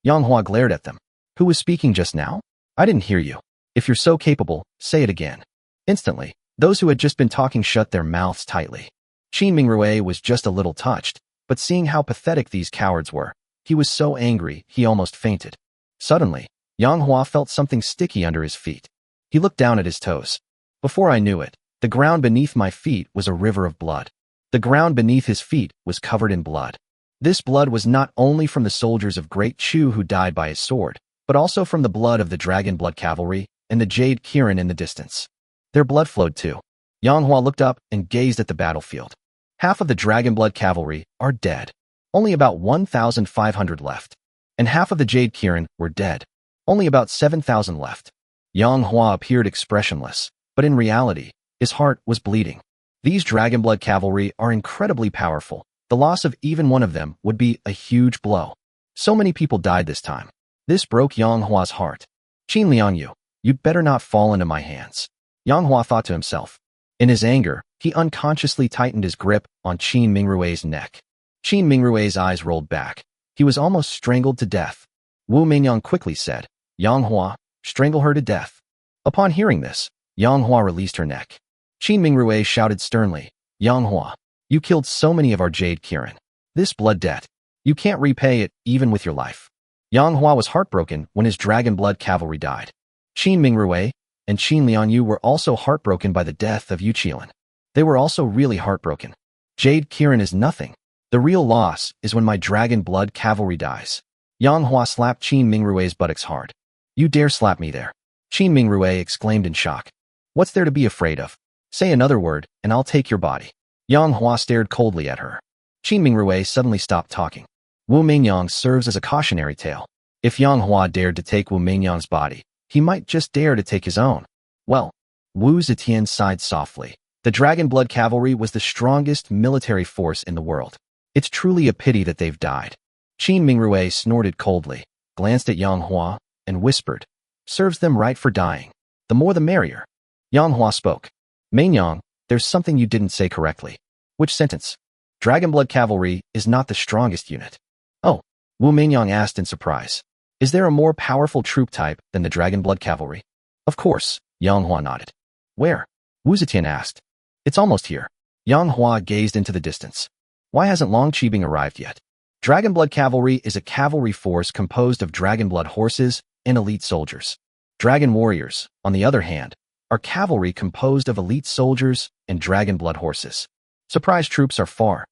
Yang Hua glared at them. "Who was speaking just now? I didn't hear you. If you're so capable, say it again." Instantly, those who had just been talking shut their mouths tightly. Qin Mingrui was just a little touched, but seeing how pathetic these cowards were, he was so angry he almost fainted. Suddenly, Yang Hua felt something sticky under his feet. He looked down at his toes. Before I knew it, the ground beneath my feet was a river of blood. The ground beneath his feet was covered in blood. This blood was not only from the soldiers of Great Chu who died by his sword, but also from the blood of the Dragon Blood Cavalry and the Jade Kirin in the distance. Their blood flowed too. Yang Hua looked up and gazed at the battlefield. Half of the Dragon Blood Cavalry are dead. Only about 1,500 left. And half of the Jade Kirin were dead. Only about 7,000 left. Yang Hua appeared expressionless, but in reality, his heart was bleeding. These Dragon Blood Cavalry are incredibly powerful. The loss of even one of them would be a huge blow. So many people died this time. This broke Yang Hua's heart. "Qin Liangyu, you'd better not fall into my hands," Yang Hua thought to himself. In his anger, he unconsciously tightened his grip on Qin Mingrui's neck. Qin Mingrui's eyes rolled back. He was almost strangled to death. Wu Mingyang quickly said, "Yang Hua, strangle her to death." Upon hearing this, Yang Hua released her neck. Qin Mingrui shouted sternly, "Yang Hua, you killed so many of our Jade Kirin. This blood debt, you can't repay it even with your life." Yang Hua was heartbroken when his Dragon Blood Cavalry died. Qin Mingrui and Qin Liangyu were also heartbroken by the death of Yu Qilin. They were also really heartbroken. Jade Kirin is nothing. The real loss is when my dragon blood cavalry dies. Yang Hua slapped Qin Mingrue's buttocks hard. You dare slap me there? Qin Mingrue exclaimed in shock. What's there to be afraid of? Say another word, and I'll take your body. Yang Hua stared coldly at her. Qin Mingrue suddenly stopped talking. Wu Mingyang serves as a cautionary tale. If Yang Hua dared to take Wu Mingyang's body, he might just dare to take his own. Well, Wu Zetian sighed softly. The Dragon Blood Cavalry was the strongest military force in the world. It's truly a pity that they've died. Qin Mingrue snorted coldly, glanced at Yang Hua, and whispered, serves them right for dying. The more the merrier. Yang Hua spoke. Mingyang, there's something you didn't say correctly. Which sentence? Dragon Blood Cavalry is not the strongest unit. Oh, Wu Mingyang asked in surprise. Is there a more powerful troop type than the Dragon Blood Cavalry? Of course, Yang Hua nodded. Where? Wu Zetian asked. It's almost here. Yang Hua gazed into the distance. Why hasn't Long Qibing arrived yet? Dragon Blood Cavalry is a cavalry force composed of Dragon Blood horses and elite soldiers. Dragon Warriors, on the other hand, are cavalry composed of elite soldiers and Dragon Blood horses. Surprise troops are far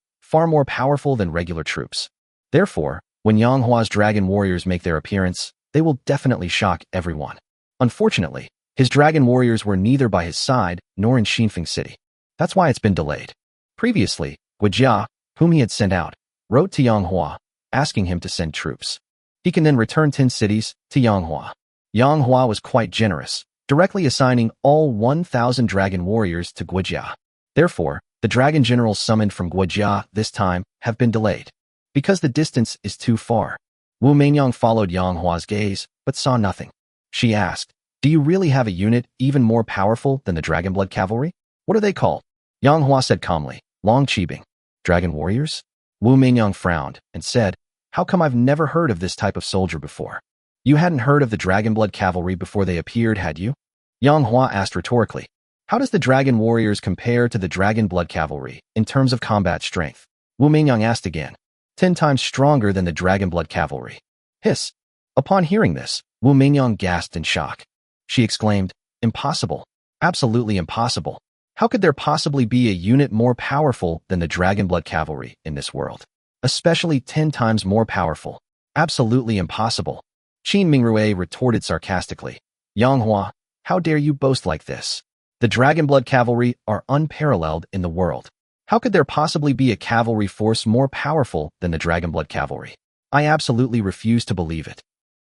more powerful than regular troops. Therefore, when Yang Hua's Dragon Warriors make their appearance, they will definitely shock everyone. Unfortunately, his Dragon Warriors were neither by his side nor in Xinfeng City. That's why it's been delayed. Previously, Guijia, whom he had sent out, wrote to Yang Hua, asking him to send troops. He can then return 10 cities to Yang Hua. Yang Hua was quite generous, directly assigning all 1,000 Dragon Warriors to Guijia. Therefore, the Dragon Generals summoned from Guijia this time have been delayed. Because the distance is too far. Wu Mingyang followed Yang Hua's gaze, but saw nothing. She asked, do you really have a unit even more powerful than the Dragon Blood Cavalry? What are they called? Yang Hua said calmly, Long Qibing. Dragon Warriors? Wu Mingyang frowned and said, how come I've never heard of this type of soldier before? You hadn't heard of the Dragon Blood Cavalry before they appeared, had you? Yang Hua asked rhetorically. How does the Dragon Warriors compare to the Dragon Blood Cavalry in terms of combat strength? Wu Mingyang asked again. 10 times stronger than the Dragon Blood Cavalry. Hiss. Upon hearing this, Wu Mingyang gasped in shock. She exclaimed, impossible. Absolutely impossible. How could there possibly be a unit more powerful than the Dragon Blood Cavalry in this world? Especially 10 times more powerful. Absolutely impossible. Qin Mingrue retorted sarcastically. Yang Hua, how dare you boast like this? The Dragon Blood Cavalry are unparalleled in the world. How could there possibly be a cavalry force more powerful than the Dragon Blood Cavalry? I absolutely refuse to believe it.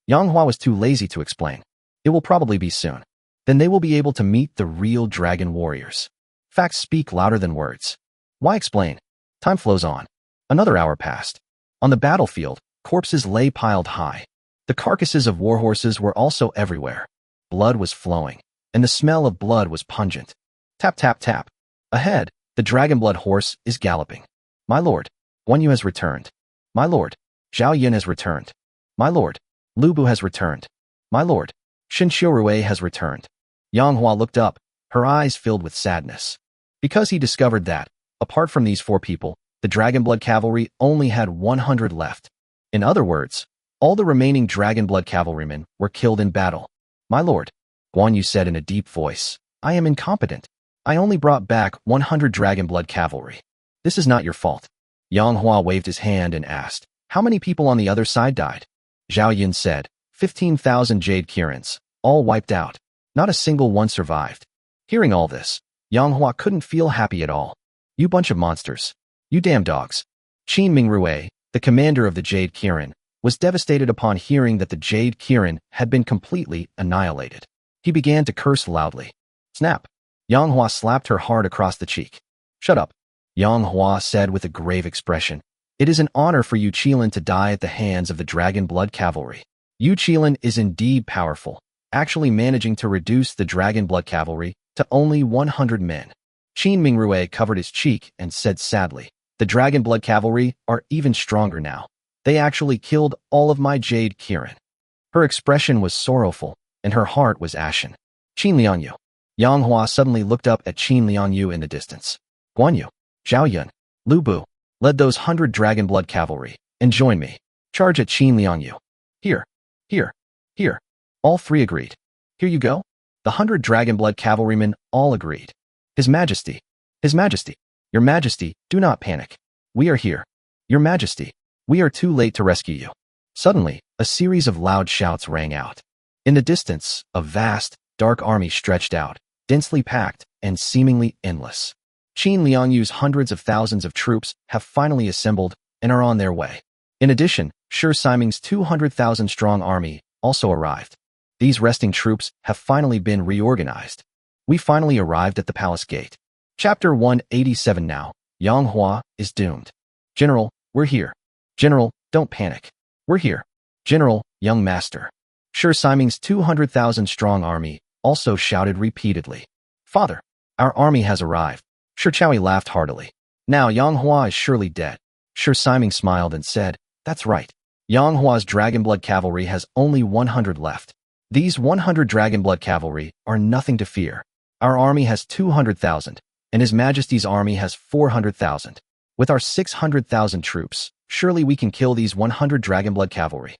Yang Hua was too lazy to explain. It will probably be soon. Then they will be able to meet the real Dragon Warriors. Facts speak louder than words. Why explain? Time flows on. Another hour passed. On the battlefield, corpses lay piled high. The carcasses of warhorses were also everywhere. Blood was flowing, and the smell of blood was pungent. Tap, tap, tap. Ahead, the Dragon Blood horse is galloping. My lord, Guan Yu has returned. My lord, Zhao Yun has returned. My lord, Lu Bu has returned. My lord, Shen Xiurui has returned. Yang Hua looked up, her eyes filled with sadness. Because he discovered that, apart from these 4 people, the Dragon Blood Cavalry only had 100 left. In other words, all the remaining Dragon Blood Cavalrymen were killed in battle. My lord, Guan Yu said in a deep voice, I am incompetent. I only brought back 100 Dragon Blood Cavalry. This is not your fault. Yang Hua waved his hand and asked, how many people on the other side died? Zhao Yun said, 15,000 Jade Kirins, all wiped out. Not a single one survived. Hearing all this, Yang Hua couldn't feel happy at all. You bunch of monsters. You damn dogs. Qin Mingrue, the commander of the Jade Kirin, was devastated upon hearing that the Jade Kirin had been completely annihilated. He began to curse loudly. Snap. Yang Hua slapped her hard across the cheek. Shut up. Yang Hua said with a grave expression. It is an honor for Yu Qilin to die at the hands of the Dragon Blood Cavalry. Yu Qilin is indeed powerful, actually managing to reduce the Dragon Blood Cavalry to only 100 men. Qin Mingrue covered his cheek and said sadly, the Dragon Blood Cavalry are even stronger now. They actually killed all of my Jade Kirin. Her expression was sorrowful, and her heart was ashen. Qin Liangyu. Yang Hua suddenly looked up at Qin Liangyu in the distance. Guan Yu, Zhao Yun, Lu Bu, led those 100 Dragon Blood Cavalry, and join me. Charge at Qin Liangyu. Here, here, here. All 3 agreed. Here you go. The 100 Dragon Blood Cavalrymen all agreed. His Majesty, Your Majesty, do not panic. We are here. Your Majesty, we are too late to rescue you. Suddenly, a series of loud shouts rang out. In the distance, a vast, dark army stretched out, densely packed and seemingly endless. Qin Liangyu's hundreds of thousands of troops have finally assembled and are on their way. In addition, Shi Siming's 200,000-strong army also arrived. These resting troops have finally been reorganized. We finally arrived at the palace gate. Chapter 187 Now, Yang Hua is doomed. General, we're here. General, don't panic. We're here. General, young master. Shi Siming's 200,000-strong army also shouted repeatedly. Father, our army has arrived. Shi Chaoyi laughed heartily. Now Yang Hua is surely dead. Shi Siming smiled and said, that's right. Yang Hua's Dragonblood cavalry has only 100 left. These 100 Dragonblood cavalry are nothing to fear. Our army has 200,000, and His Majesty's army has 400,000. With our 600,000 troops, surely we can kill these 100 Dragonblood cavalry.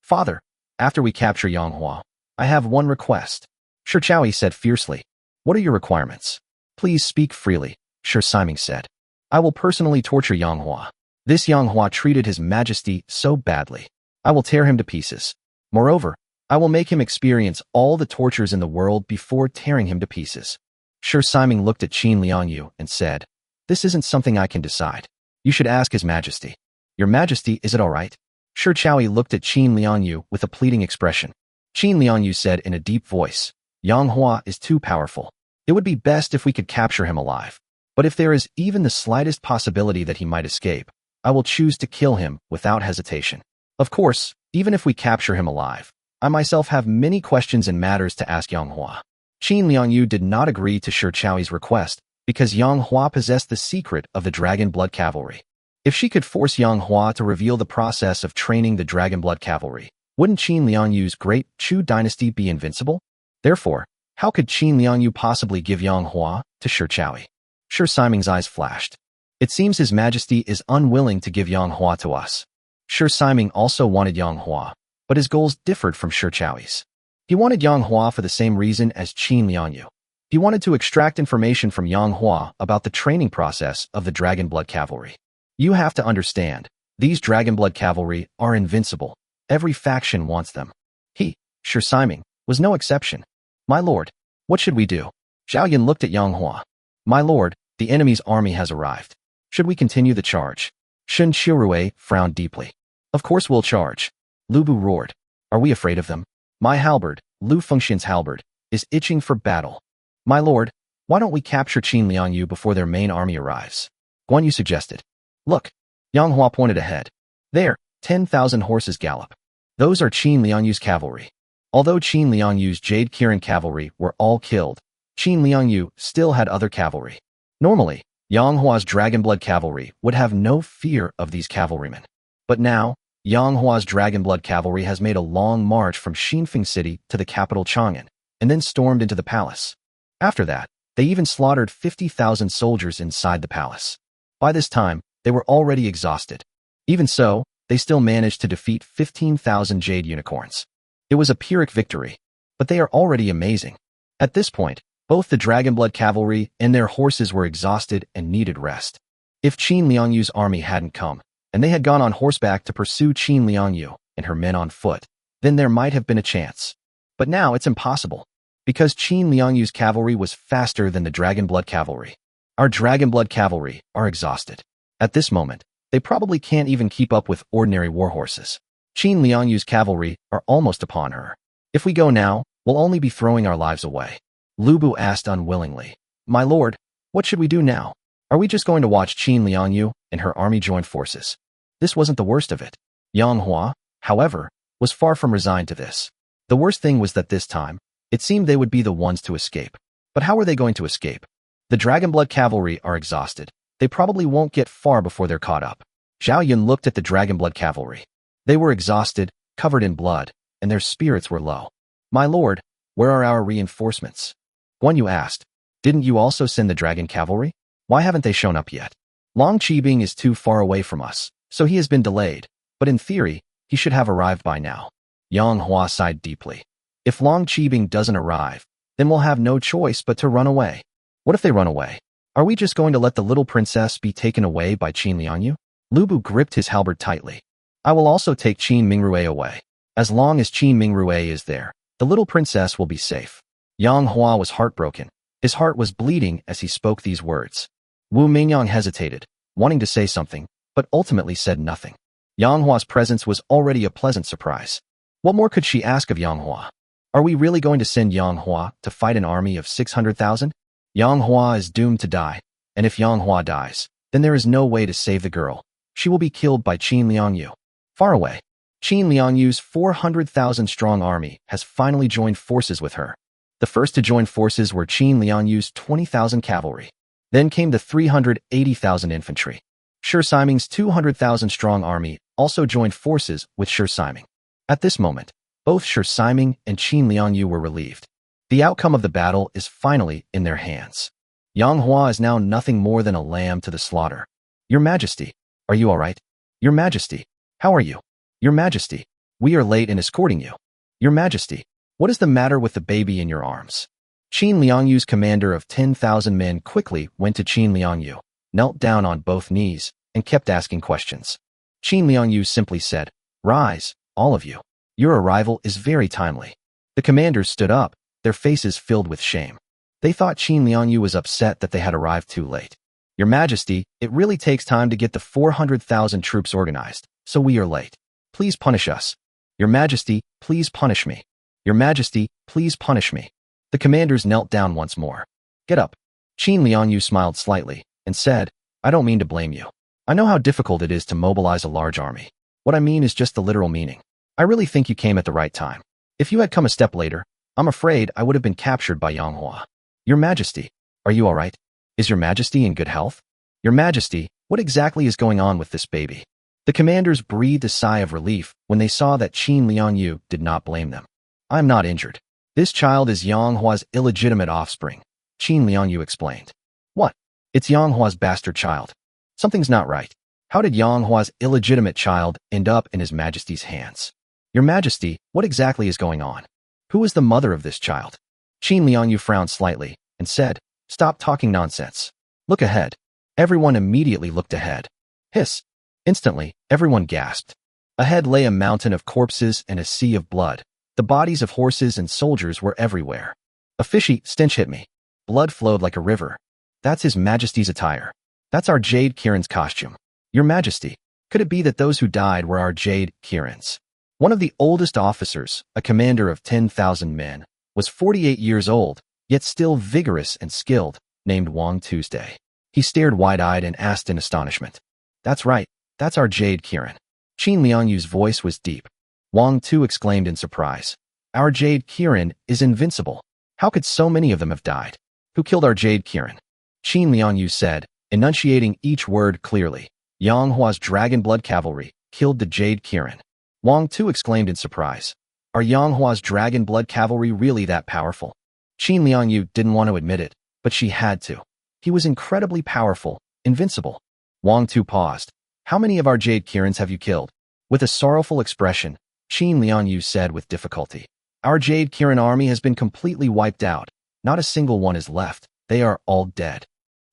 Father, after we capture Yang Hua, I have one request. Shi Chaoyi said fiercely. What are your requirements? Please speak freely, Shi Siming said. I will personally torture Yang Hua. This Yang Hua treated His Majesty so badly. I will tear him to pieces. Moreover, I will make him experience all the tortures in the world before tearing him to pieces. Shi Siming looked at Qin Liangyu and said, this isn't something I can decide. You should ask His Majesty. Your Majesty, is it all right? Shi Chaoyi looked at Qin Liangyu with a pleading expression. Qin Liangyu said in a deep voice, Yang Hua is too powerful. It would be best if we could capture him alive. But if there is even the slightest possibility that he might escape, I will choose to kill him without hesitation. Of course, even if we capture him alive, I myself have many questions and matters to ask Yang Hua. Qin Liangyu did not agree to Shi Chaoyi's request because Yang Hua possessed the secret of the Dragon Blood Cavalry. If she could force Yang Hua to reveal the process of training the Dragon Blood Cavalry, wouldn't Qin Liangyu's great Chu dynasty be invincible? Therefore, how could Qin Liangyu possibly give Yang Hua to Shi Chaoyi? Shi Siming's eyes flashed. It seems His Majesty is unwilling to give Yang Hua to us. Shi Siming also wanted Yang Hua, but his goals differed from Shi Chaoyi's. He wanted Yang Hua for the same reason as Qin Liangyu. He wanted to extract information from Yang Hua about the training process of the Dragon Blood Cavalry. You have to understand, these Dragon Blood Cavalry are invincible. Every faction wants them. He, Shi Siming, was no exception. My lord, what should we do? Zhao Yan looked at Yang Hua. My lord, the enemy's army has arrived. Should we continue the charge? Shen Qirui frowned deeply. Of course we'll charge. Lu Bu roared. Are we afraid of them? My halberd, Lu Fengxian's halberd, is itching for battle. My lord, why don't we capture Qin Liangyu before their main army arrives? Guan Yu suggested. Look. Yang Hua pointed ahead. There, 10,000 horses gallop. Those are Qin Liangyu's cavalry. Although Qin Liangyu's Jade Kirin cavalry were all killed, Qin Liangyu still had other cavalry. Normally, Yang Hua's Dragon Blood cavalry would have no fear of these cavalrymen. But now, Yang Hua's Dragon Blood cavalry has made a long march from Xinfeng City to the capital Chang'an, and then stormed into the palace. After that, they even slaughtered 50,000 soldiers inside the palace. By this time, they were already exhausted. Even so, they still managed to defeat 15,000 jade unicorns. It was a Pyrrhic victory, but they are already amazing. At this point, both the Dragon Blood cavalry and their horses were exhausted and needed rest. If Qin Liangyu's army hadn't come, and they had gone on horseback to pursue Qin Liangyu and her men on foot, then there might have been a chance. But now it's impossible, because Qin Liangyu's cavalry was faster than the Dragon Blood cavalry. Our Dragon Blood cavalry are exhausted. At this moment, they probably can't even keep up with ordinary war horses. Qin Liangyu's cavalry are almost upon her. If we go now, we'll only be throwing our lives away. Lu Bu asked unwillingly. My lord, what should we do now? Are we just going to watch Qin Liangyu and her army join forces? This wasn't the worst of it. Yang Hua, however, was far from resigned to this. The worst thing was that this time, it seemed they would be the ones to escape. But how are they going to escape? The Dragon Blood cavalry are exhausted. They probably won't get far before they're caught up. Zhao Yun looked at the Dragon Blood cavalry. They were exhausted, covered in blood, and their spirits were low. My lord, where are our reinforcements? Guan Yu asked. Didn't you also send the Dragon cavalry? Why haven't they shown up yet? Long Qibing is too far away from us, so he has been delayed, but in theory, he should have arrived by now. Yang Hua sighed deeply. If Long Qibing doesn't arrive, then we'll have no choice but to run away. What if they run away? Are we just going to let the little princess be taken away by Qin Liangyu? Lu Bu gripped his halberd tightly. I will also take Qin Mingrue away. As long as Qin Mingrue is there, the little princess will be safe. Yang Hua was heartbroken. His heart was bleeding as he spoke these words. Wu Mingyang hesitated, wanting to say something, but ultimately said nothing. Yang Hua's presence was already a pleasant surprise. What more could she ask of Yang Hua? Are we really going to send Yang Hua to fight an army of 600,000? Yang Hua is doomed to die, and if Yang Hua dies, then there is no way to save the girl. She will be killed by Qin Liangyu. Far away, Qin Liangyu's 400,000-strong army has finally joined forces with her. The first to join forces were Qin Liangyu's 20,000 cavalry. Then came the 380,000 infantry. Shi Siming's 200,000-strong army also joined forces with Shi Siming. At this moment, both Shi Siming and Qin Liangyu were relieved. The outcome of the battle is finally in their hands. Yang Hua is now nothing more than a lamb to the slaughter. Your Majesty, are you all right? Your Majesty, how are you? Your Majesty, we are late in escorting you. Your Majesty, what is the matter with the baby in your arms? Qin Liangyu's commander of 10,000 men quickly went to Qin Liangyu, knelt down on both knees, and kept asking questions. Qin Liangyu simply said, "Rise, all of you. Your arrival is very timely." The commanders stood up, their faces filled with shame. They thought Qin Liangyu was upset that they had arrived too late. Your Majesty, it really takes time to get the 400,000 troops organized, so we are late. Please punish us. Your Majesty, please punish me. Your Majesty, please punish me. The commanders knelt down once more. Get up. Qin Liangyu smiled slightly and said, I don't mean to blame you. I know how difficult it is to mobilize a large army. What I mean is just the literal meaning. I really think you came at the right time. If you had come a step later, I'm afraid I would have been captured by Yang Hua. Your Majesty, are you all right? Is Your Majesty in good health? Your Majesty, what exactly is going on with this baby? The commanders breathed a sigh of relief when they saw that Qin Liangyu did not blame them. I'm not injured. This child is Yang Hua's illegitimate offspring, Qin Liangyu explained. What? It's Yang Hua's bastard child. Something's not right. How did Yang Hua's illegitimate child end up in His Majesty's hands? Your Majesty, what exactly is going on? Who is the mother of this child? Qin Liangyu frowned slightly and said, Stop talking nonsense. Look ahead. Everyone immediately looked ahead. Hiss. Instantly, everyone gasped. Ahead lay a mountain of corpses and a sea of blood. The bodies of horses and soldiers were everywhere. A fishy stench hit me. Blood flowed like a river. That's His Majesty's attire. That's our Jade Kirin's costume. Your Majesty, could it be that those who died were our Jade Kirins? One of the oldest officers, a commander of 10,000 men, was 48 years old, yet still vigorous and skilled, named Wang Tuesday. He stared wide-eyed and asked in astonishment. That's right, that's our Jade Kirin. Qin Liangyu's voice was deep. Wang Tu exclaimed in surprise. Our Jade Kirin is invincible. How could so many of them have died? Who killed our Jade Kirin? Qin Liangyu said, enunciating each word clearly. Yang Hua's dragon blood cavalry killed the Jade Kirin. Wang Tu exclaimed in surprise. Are Yang Hua's dragon blood cavalry really that powerful? Qin Liangyu didn't want to admit it, but she had to. He was incredibly powerful, invincible. Wang Tu paused. How many of our Jade Kirins have you killed? With a sorrowful expression, Qin Liangyu said with difficulty. Our Jade Kirin army has been completely wiped out. Not a single one is left. They are all dead.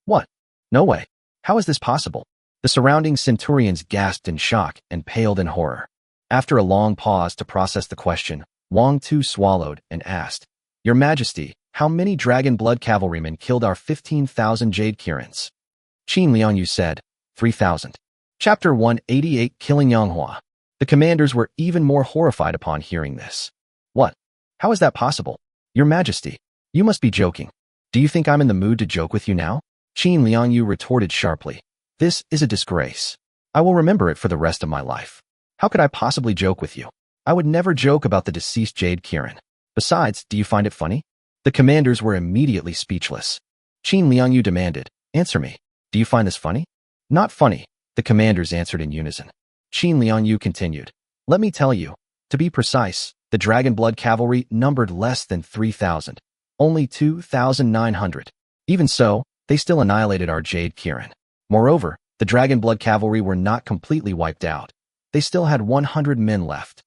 What? No way. How is this possible? The surrounding centurions gasped in shock and paled in horror. After a long pause to process the question, Wang Tu swallowed and asked, Your Majesty, how many dragon blood cavalrymen killed our 15,000 Jade Kirins? Qin Liangyu said, 3,000. Chapter 188 Killing Yang Hua. The commanders were even more horrified upon hearing this. What? How is that possible? Your Majesty, you must be joking. Do you think I'm in the mood to joke with you now? Qin Liangyu retorted sharply. This is a disgrace. I will remember it for the rest of my life. How could I possibly joke with you? I would never joke about the deceased Jade Kirin. Besides, do you find it funny? The commanders were immediately speechless. Qin Liangyu demanded, Answer me. Do you find this funny? Not funny, the commanders answered in unison. Qin Liangyu continued. Let me tell you, to be precise, the dragon blood cavalry numbered less than 3,000. Only 2,900. Even so, they still annihilated our Jade Kirin. Moreover, the dragon blood cavalry were not completely wiped out. They still had 100 men left.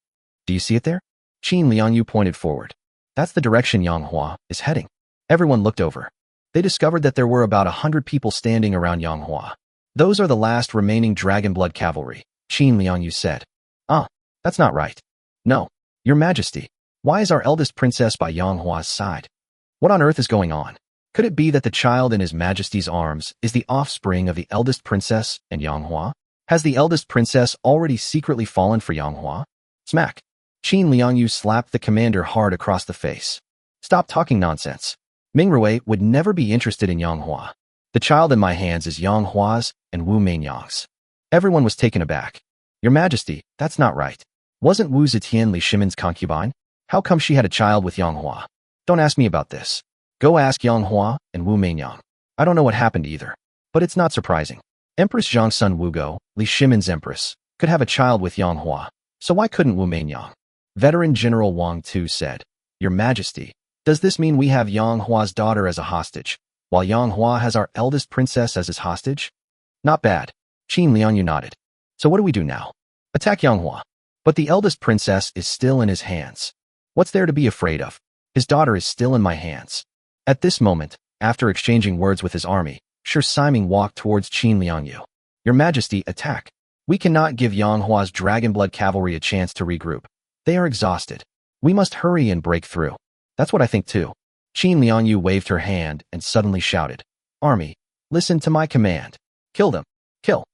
Do you see it there? Qin Liangyu pointed forward. That's the direction Yang Hua is heading. Everyone looked over. They discovered that there were about 100 people standing around Yang Hua. Those are the last remaining dragon blood cavalry, Qin Liangyu said. Ah, that's not right. No, Your Majesty, why is our eldest princess by Yang Hua's side? What on earth is going on? Could it be that the child in His Majesty's arms is the offspring of the eldest princess and Yang Hua? Has the eldest princess already secretly fallen for Yang Hua? Smack. Qin Liangyu slapped the commander hard across the face. Stop talking nonsense. Mingrui would never be interested in Yang Hua. The child in my hands is Yang Hua's and Wu Meinyang's. Everyone was taken aback. Your Majesty, that's not right. Wasn't Wu Zetian Li Shimon's concubine? How come she had a child with Yang Hua? Don't ask me about this. Go ask Yang Hua and Wu Meinyang. I don't know what happened either. But it's not surprising. Empress Zhang's son Wugo, Li Shimon's empress, could have a child with Yang Hua. So why couldn't Wu Meinyang? Veteran General Wang Tu said, Your Majesty, does this mean we have Yang Hua's daughter as a hostage, while Yang Hua has our eldest princess as his hostage? Not bad. Qin Liangyu nodded. So what do we do now? Attack Yang Hua. But the eldest princess is still in his hands. What's there to be afraid of? His daughter is still in my hands. At this moment, after exchanging words with his army, Shi Siming walked towards Qin Liangyu. Your Majesty, attack. We cannot give Yang Hua's dragon blood cavalry a chance to regroup. They are exhausted. We must hurry and break through. That's what I think too. Qin Liangyu waved her hand and suddenly shouted, Army, listen to my command. Kill them. Kill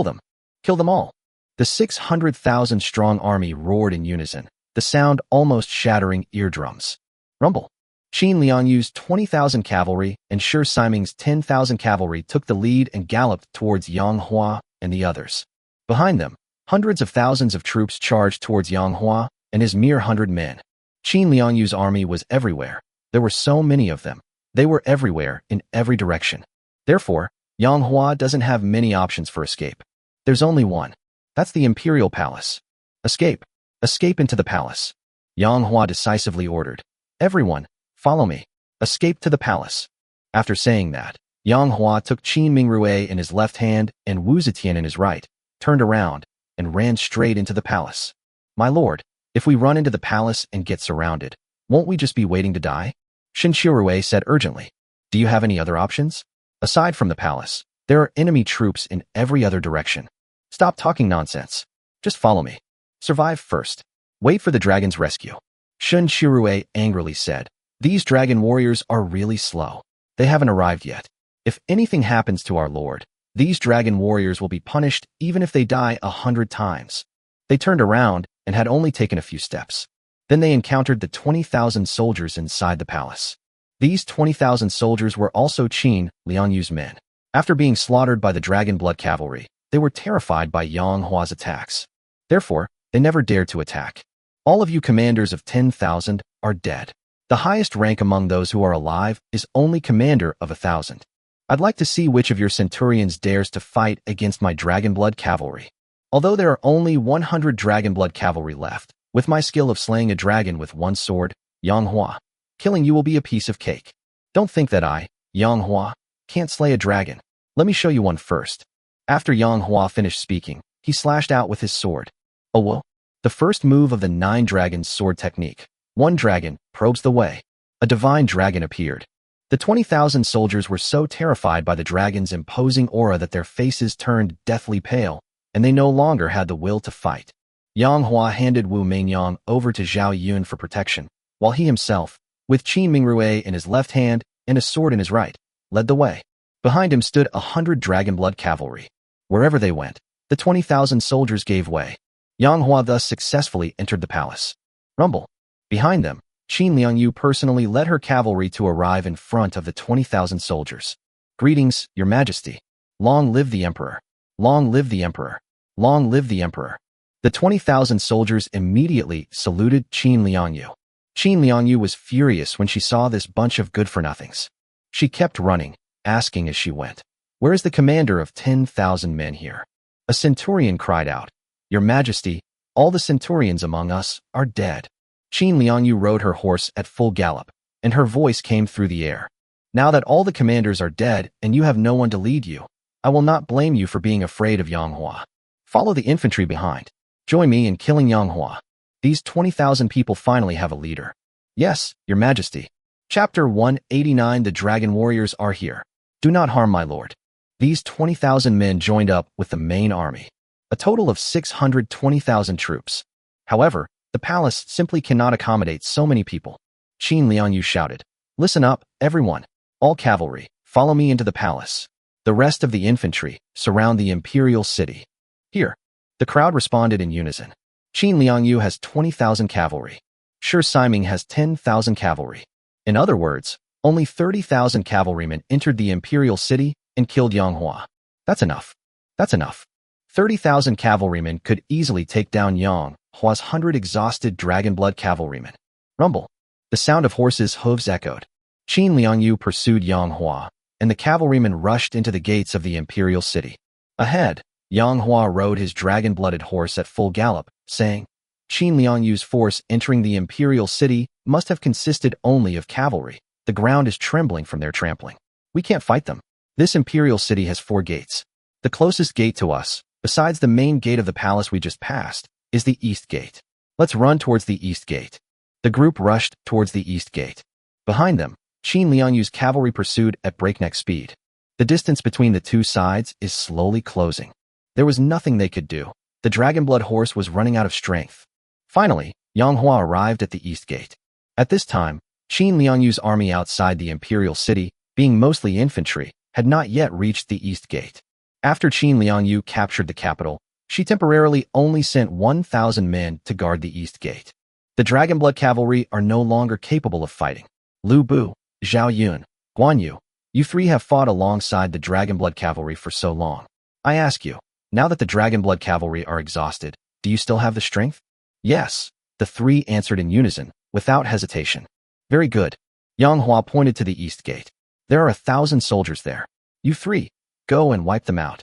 them. Kill them all. The 600,000-strong army roared in unison, the sound almost shattering eardrums. Rumble. Qin Liangyu's 20,000 cavalry and Shi Siming's 10,000 cavalry took the lead and galloped towards Yang Hua and the others. Behind them, hundreds of thousands of troops charged towards Yang Hua and his mere 100 men. Qin Liangyu's army was everywhere. There were so many of them. They were everywhere, in every direction. Therefore, Yang Hua doesn't have many options for escape. There's only one. That's the Imperial Palace. Escape. Escape into the palace. Yang Hua decisively ordered. Everyone, follow me. Escape to the palace. After saying that, Yang Hua took Qin Mingrui in his left hand and Wu Zetian in his right, turned around, and ran straight into the palace. My lord, if we run into the palace and get surrounded, won't we just be waiting to die? Shen Shirui said urgently. Do you have any other options? Aside from the palace, there are enemy troops in every other direction. Stop talking nonsense. Just follow me. Survive first. Wait for the dragon's rescue. Shen Shirui angrily said. These dragon warriors are really slow. They haven't arrived yet. If anything happens to our lord, these dragon warriors will be punished even if they die 100 times. They turned around and had only taken a few steps. Then they encountered the 20,000 soldiers inside the palace. These 20,000 soldiers were also Qin Liangyu's men. After being slaughtered by the dragon blood cavalry, they were terrified by Yang Hua's attacks. Therefore, they never dared to attack. All of you commanders of 10,000 are dead. The highest rank among those who are alive is only commander of 1,000. I'd like to see which of your centurions dares to fight against my dragon blood cavalry. Although there are only 100 dragon blood cavalry left, with my skill of slaying a dragon with one sword, Yang Hua, killing you will be a piece of cake. Don't think that I, Yang Hua, can't slay a dragon. Let me show you one first. After Yang Hua finished speaking, he slashed out with his sword. Oh well, the first move of the 9 dragons sword technique. One dragon probes the way. A divine dragon appeared. The 20,000 soldiers were so terrified by the dragon's imposing aura that their faces turned deathly pale, and they no longer had the will to fight. Yang Hua handed Wu Meinyang over to Zhao Yun for protection, while he himself, with Qin Mingrui in his left hand and a sword in his right, led the way. Behind him stood 100 dragon blood cavalry. Wherever they went, the 20,000 soldiers gave way. Yang Hua thus successfully entered the palace. Rumble. Behind them, Qin Liangyu personally led her cavalry to arrive in front of the 20,000 soldiers. Greetings, Your Majesty. Long live the Emperor. Long live the Emperor. Long live the Emperor. The 20,000 soldiers immediately saluted Qin Liangyu. Qin Liangyu was furious when she saw this bunch of good-for-nothings. She kept running, asking as she went, Where is the commander of 10,000 men here? A centurion cried out, Your Majesty, all the centurions among us are dead. Qin Liangyu rode her horse at full gallop, and her voice came through the air. Now that all the commanders are dead and you have no one to lead you, I will not blame you for being afraid of Yang Hua. Follow the infantry behind. Join me in killing Yang Hua. These 20,000 people finally have a leader. Yes, Your Majesty. Chapter 189 The Dragon Warriors are here. Do not harm my lord. These 20,000 men joined up with the main army, a total of 620,000 troops. However, the palace simply cannot accommodate so many people. Qin Liangyu shouted, "Listen up, everyone. All cavalry, follow me into the palace. The rest of the infantry surround the imperial city." Here, the crowd responded in unison. Qin Liangyu has 20,000 cavalry. Shi Siming has 10,000 cavalry. In other words, only 30,000 cavalrymen entered the imperial city and killed Yang Hua. That's enough. That's enough. 30,000 cavalrymen could easily take down Yang Hua's 100 exhausted dragon-blood cavalrymen. Rumble. The sound of horses' hooves echoed. Qin Liangyu pursued Yang Hua, and the cavalrymen rushed into the gates of the imperial city. Ahead, Yang Hua rode his dragon-blooded horse at full gallop, saying, Qin Liangyu's force entering the imperial city must have consisted only of cavalry. The ground is trembling from their trampling. We can't fight them. This imperial city has 4 gates. The closest gate to us, besides the main gate of the palace we just passed, is the east gate. Let's run towards the east gate. The group rushed towards the east gate. Behind them, Qin Liangyu's cavalry pursued at breakneck speed. The distance between the two sides is slowly closing. There was nothing they could do. The dragon-blood horse was running out of strength. Finally, Yang Hua arrived at the east gate. At this time, Qin Liangyu's army outside the imperial city, being mostly infantry, had not yet reached the east gate. After Qin Liangyu captured the capital, she temporarily only sent 1,000 men to guard the east gate. The dragon-blood cavalry are no longer capable of fighting. Lu Bu, Zhao Yun, Guan Yu, you 3 have fought alongside the dragon-blood cavalry for so long. I ask you, now that the dragon-blood cavalry are exhausted, do you still have the strength? Yes, the 3 answered in unison, without hesitation. Very good. Yang Hua pointed to the east gate. There are 1,000 soldiers there. You 3, go and wipe them out.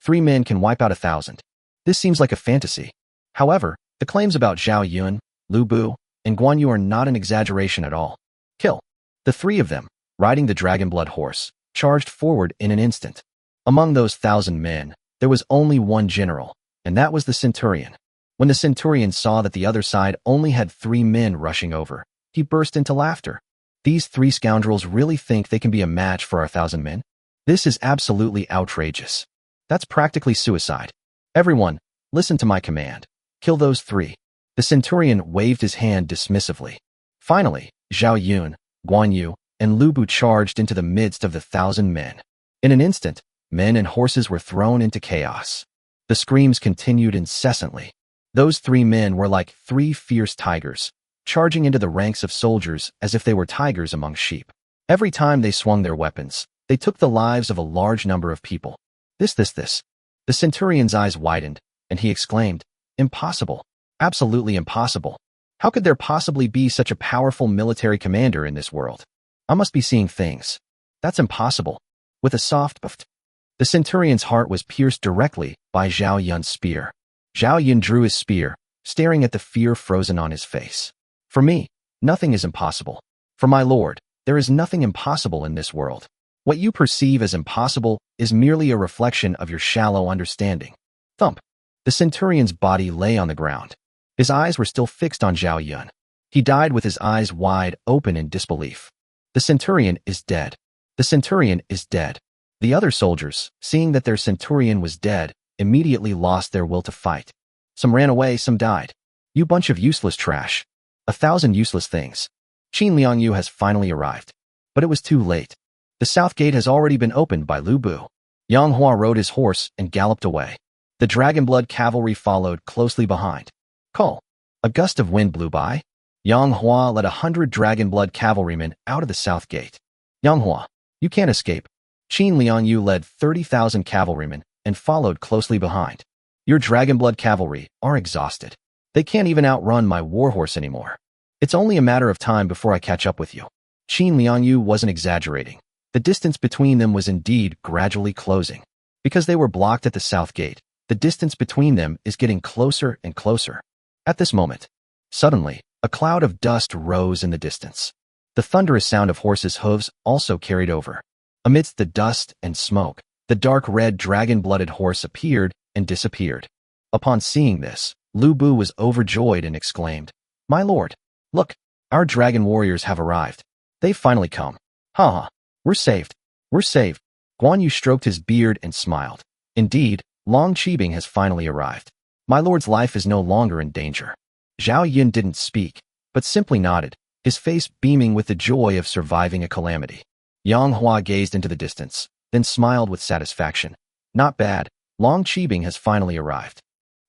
3 men can wipe out 1,000. This seems like a fantasy. However, the claims about Zhao Yun, Lu Bu, and Guan Yu are not an exaggeration at all. Kill. The 3 of them, riding the dragon-blood horse, charged forward in an instant. Among those 1,000 men, there was only one general, and that was the centurion. When the centurion saw that the other side only had 3 men rushing over, he burst into laughter. These 3 scoundrels really think they can be a match for our 1,000 men? This is absolutely outrageous. That's practically suicide. Everyone, listen to my command. Kill those 3. The centurion waved his hand dismissively. Finally, Zhao Yun, Guan Yu, and Lu Bu charged into the midst of the 1,000 men. In an instant, men and horses were thrown into chaos. The screams continued incessantly. Those 3 men were like 3 fierce tigers, charging into the ranks of soldiers as if they were tigers among sheep. Every time they swung their weapons, they took the lives of a large number of people. This. The centurion's eyes widened, and he exclaimed, Impossible. Absolutely impossible. How could there possibly be such a powerful military commander in this world? I must be seeing things. That's impossible. With a soft puff, the centurion's heart was pierced directly by Zhao Yun's spear. Zhao Yun drew his spear, staring at the fear frozen on his face. For me, nothing is impossible. For my lord, there is nothing impossible in this world. What you perceive as impossible is merely a reflection of your shallow understanding. Thump. The centurion's body lay on the ground. His eyes were still fixed on Zhao Yun. He died with his eyes wide open in disbelief. The centurion is dead. The centurion is dead. The other soldiers, seeing that their centurion was dead, immediately lost their will to fight. Some ran away, some died. You bunch of useless trash. 1,000 useless things. Qin Liangyu has finally arrived. But it was too late. The south gate has already been opened by Lu Bu. Yang Hua rode his horse and galloped away. The dragon-blood cavalry followed closely behind. Call. A gust of wind blew by. Yang Hua led 100 dragon-blood cavalrymen out of the south gate. Yang Hua, you can't escape. Qin Liangyu led 30,000 cavalrymen and followed closely behind. Your dragon-blood cavalry are exhausted. They can't even outrun my warhorse anymore. It's only a matter of time before I catch up with you. Qin Liangyu wasn't exaggerating. The distance between them was indeed gradually closing. Because they were blocked at the south gate, the distance between them is getting closer and closer. At this moment, suddenly, a cloud of dust rose in the distance. The thunderous sound of horses' hooves also carried over. Amidst the dust and smoke, the dark red dragon-blooded horse appeared and disappeared. Upon seeing this, Lu Bu was overjoyed and exclaimed, My lord, look, our dragon warriors have arrived. They've finally come. Ha ha. We're saved. We're saved. Guan Yu stroked his beard and smiled. Indeed, Long Qibing has finally arrived. My lord's life is no longer in danger. Zhao Yin didn't speak, but simply nodded, his face beaming with the joy of surviving a calamity. Yang Hua gazed into the distance, then smiled with satisfaction. Not bad. Long Qibing has finally arrived.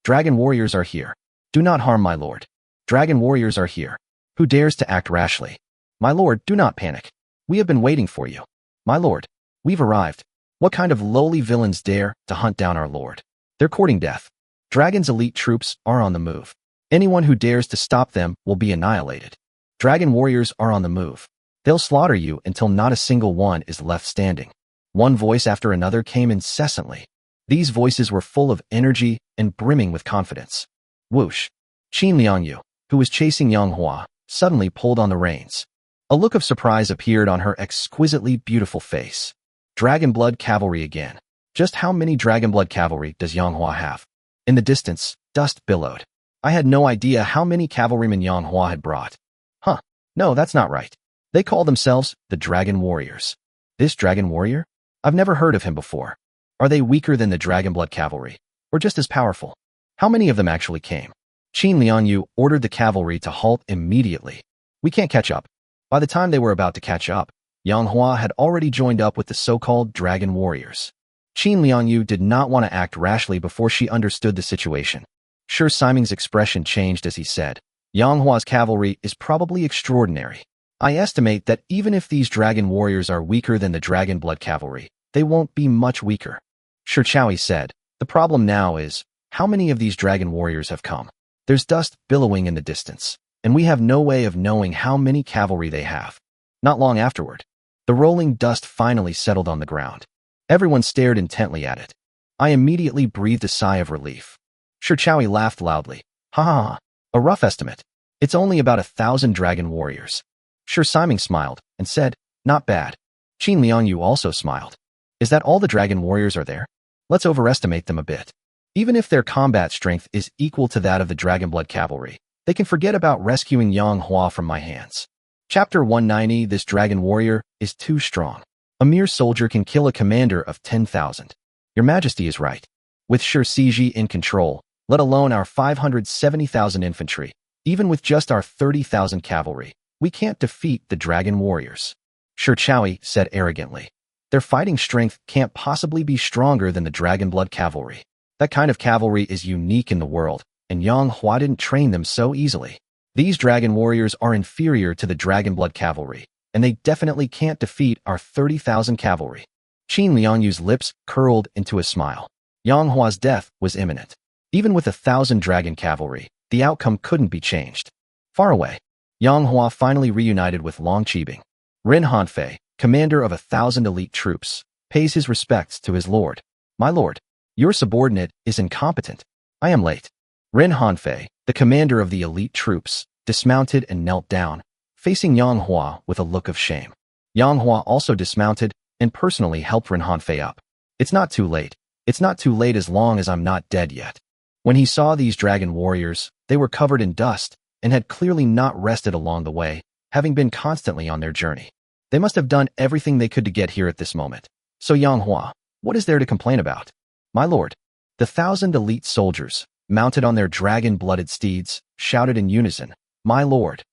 Dragon warriors are here. Do not harm my lord. Dragon warriors are here. Who dares to act rashly? My lord, do not panic. We have been waiting for you. My lord, we've arrived. What kind of lowly villains dare to hunt down our lord? They're courting death. Dragon's elite troops are on the move. Anyone who dares to stop them will be annihilated. Dragon warriors are on the move. They'll slaughter you until not a single one is left standing. One voice after another came incessantly. These voices were full of energy and brimming with confidence. Whoosh! Qin Liangyu, who was chasing Yang Hua, suddenly pulled on the reins. A look of surprise appeared on her exquisitely beautiful face. Dragon blood cavalry again. Just how many dragon blood cavalry does Yang Hua have? In the distance, dust billowed. I had no idea how many cavalrymen Yang Hua had brought. Huh, no, that's not right. They call themselves the Dragon Warriors. This Dragon Warrior? I've never heard of him before. Are they weaker than the Dragon Blood Cavalry, or just as powerful? How many of them actually came? Qin Liangyu ordered the cavalry to halt immediately. We can't catch up. By the time they were about to catch up, Yang Hua had already joined up with the so-called Dragon Warriors. Qin Liangyu did not want to act rashly before she understood the situation. Sure, Siming's expression changed as he said, Yang Hua's cavalry is probably extraordinary. I estimate that even if these Dragon Warriors are weaker than the Dragon Blood Cavalry, they won't be much weaker. Shi Chaoyi said, the problem now is, how many of these Dragon Warriors have come? There's dust billowing in the distance, and we have no way of knowing how many cavalry they have. Not long afterward, the rolling dust finally settled on the ground. Everyone stared intently at it. I immediately breathed a sigh of relief. Shi Chaoyi laughed loudly. Ha ha ha, a rough estimate. It's only about 1,000 Dragon Warriors. Shi Siming smiled and said, not bad. Qin Liangyu also smiled. Is that all the Dragon Warriors are there? Let's overestimate them a bit. Even if their combat strength is equal to that of the Dragon Blood Cavalry, they can forget about rescuing Yang Hua from my hands. Chapter 190. This Dragon Warrior is too strong. A mere soldier can kill a commander of 10,000. Your Majesty is right. With Shi Ciji in control, let alone our 570,000 infantry, even with just our 30,000 cavalry, we can't defeat the Dragon Warriors. Shi Chaoyi said arrogantly. Their fighting strength can't possibly be stronger than the Dragon Blood Cavalry. That kind of cavalry is unique in the world, and Yang Hua didn't train them so easily. These Dragon Warriors are inferior to the Dragon Blood Cavalry, and they definitely can't defeat our 30,000 cavalry. Qin Liangyu's lips curled into a smile. Yang Hua's death was imminent. Even with 1,000 dragon cavalry, the outcome couldn't be changed. Far away, Yang Hua finally reunited with Long Qibing. Ren Hanfei, commander of 1,000 elite troops, pays his respects to his lord. My lord, your subordinate is incompetent. I am late. Ren Hanfei, the commander of the elite troops, dismounted and knelt down, facing Yang Hua with a look of shame. Yang Hua also dismounted and personally helped Ren Hanfei up. It's not too late. It's not too late as long as I'm not dead yet. When he saw these dragon warriors, they were covered in dust and had clearly not rested along the way, having been constantly on their journey. They must have done everything they could to get here at this moment. So Yang Hua, what is there to complain about? My lord, the 1,000 elite soldiers, mounted on their dragon-blooded steeds, shouted in unison, my lord,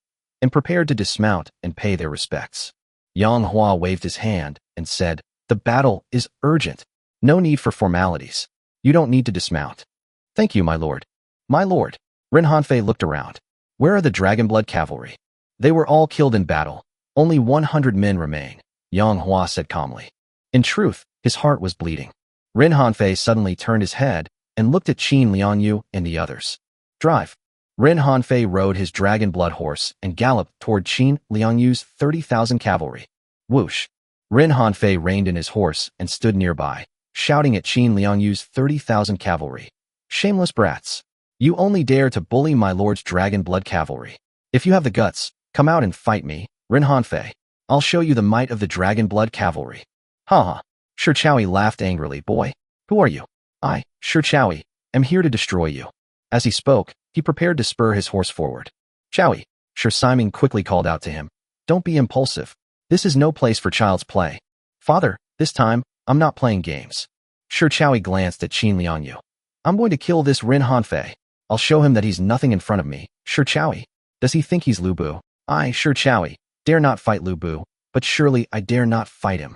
and prepared to dismount and pay their respects. Yang Hua waved his hand and said, the battle is urgent. No need for formalities. You don't need to dismount. Thank you, my lord. My lord. Ren Hanfei looked around. Where are the Dragon Blood Cavalry? They were all killed in battle. Only 100 men remain, Yang Hua said calmly. In truth, his heart was bleeding. Ren Hanfei suddenly turned his head and looked at Qin Liangyu and the others. Drive. Ren Hanfei rode his dragon blood horse and galloped toward Qin Liangyu's 30,000 cavalry. Whoosh. Ren Hanfei reined in his horse and stood nearby, shouting at Qin Liangyu's 30,000 cavalry. Shameless brats. You only dare to bully my lord's dragon blood cavalry. If you have the guts, come out and fight me, Ren Hanfei. I'll show you the might of the dragon blood cavalry. Ha ha. Shi Chaoyi laughed angrily. Boy, who are you? I, Shi Chaoyi, am here to destroy you. As he spoke, he prepared to spur his horse forward. Chaoyi, Shi Siming quickly called out to him. Don't be impulsive. This is no place for child's play. Father, this time, I'm not playing games. Shi Chaoyi glanced at Qin Liangyu. I'm going to kill this Rin Hanfei. I'll show him that he's nothing in front of me. Shi Chaoyi. Does he think he's Lu Bu? I, Shi Chaoyi, dare not fight Lu Bu, but surely I dare not fight him.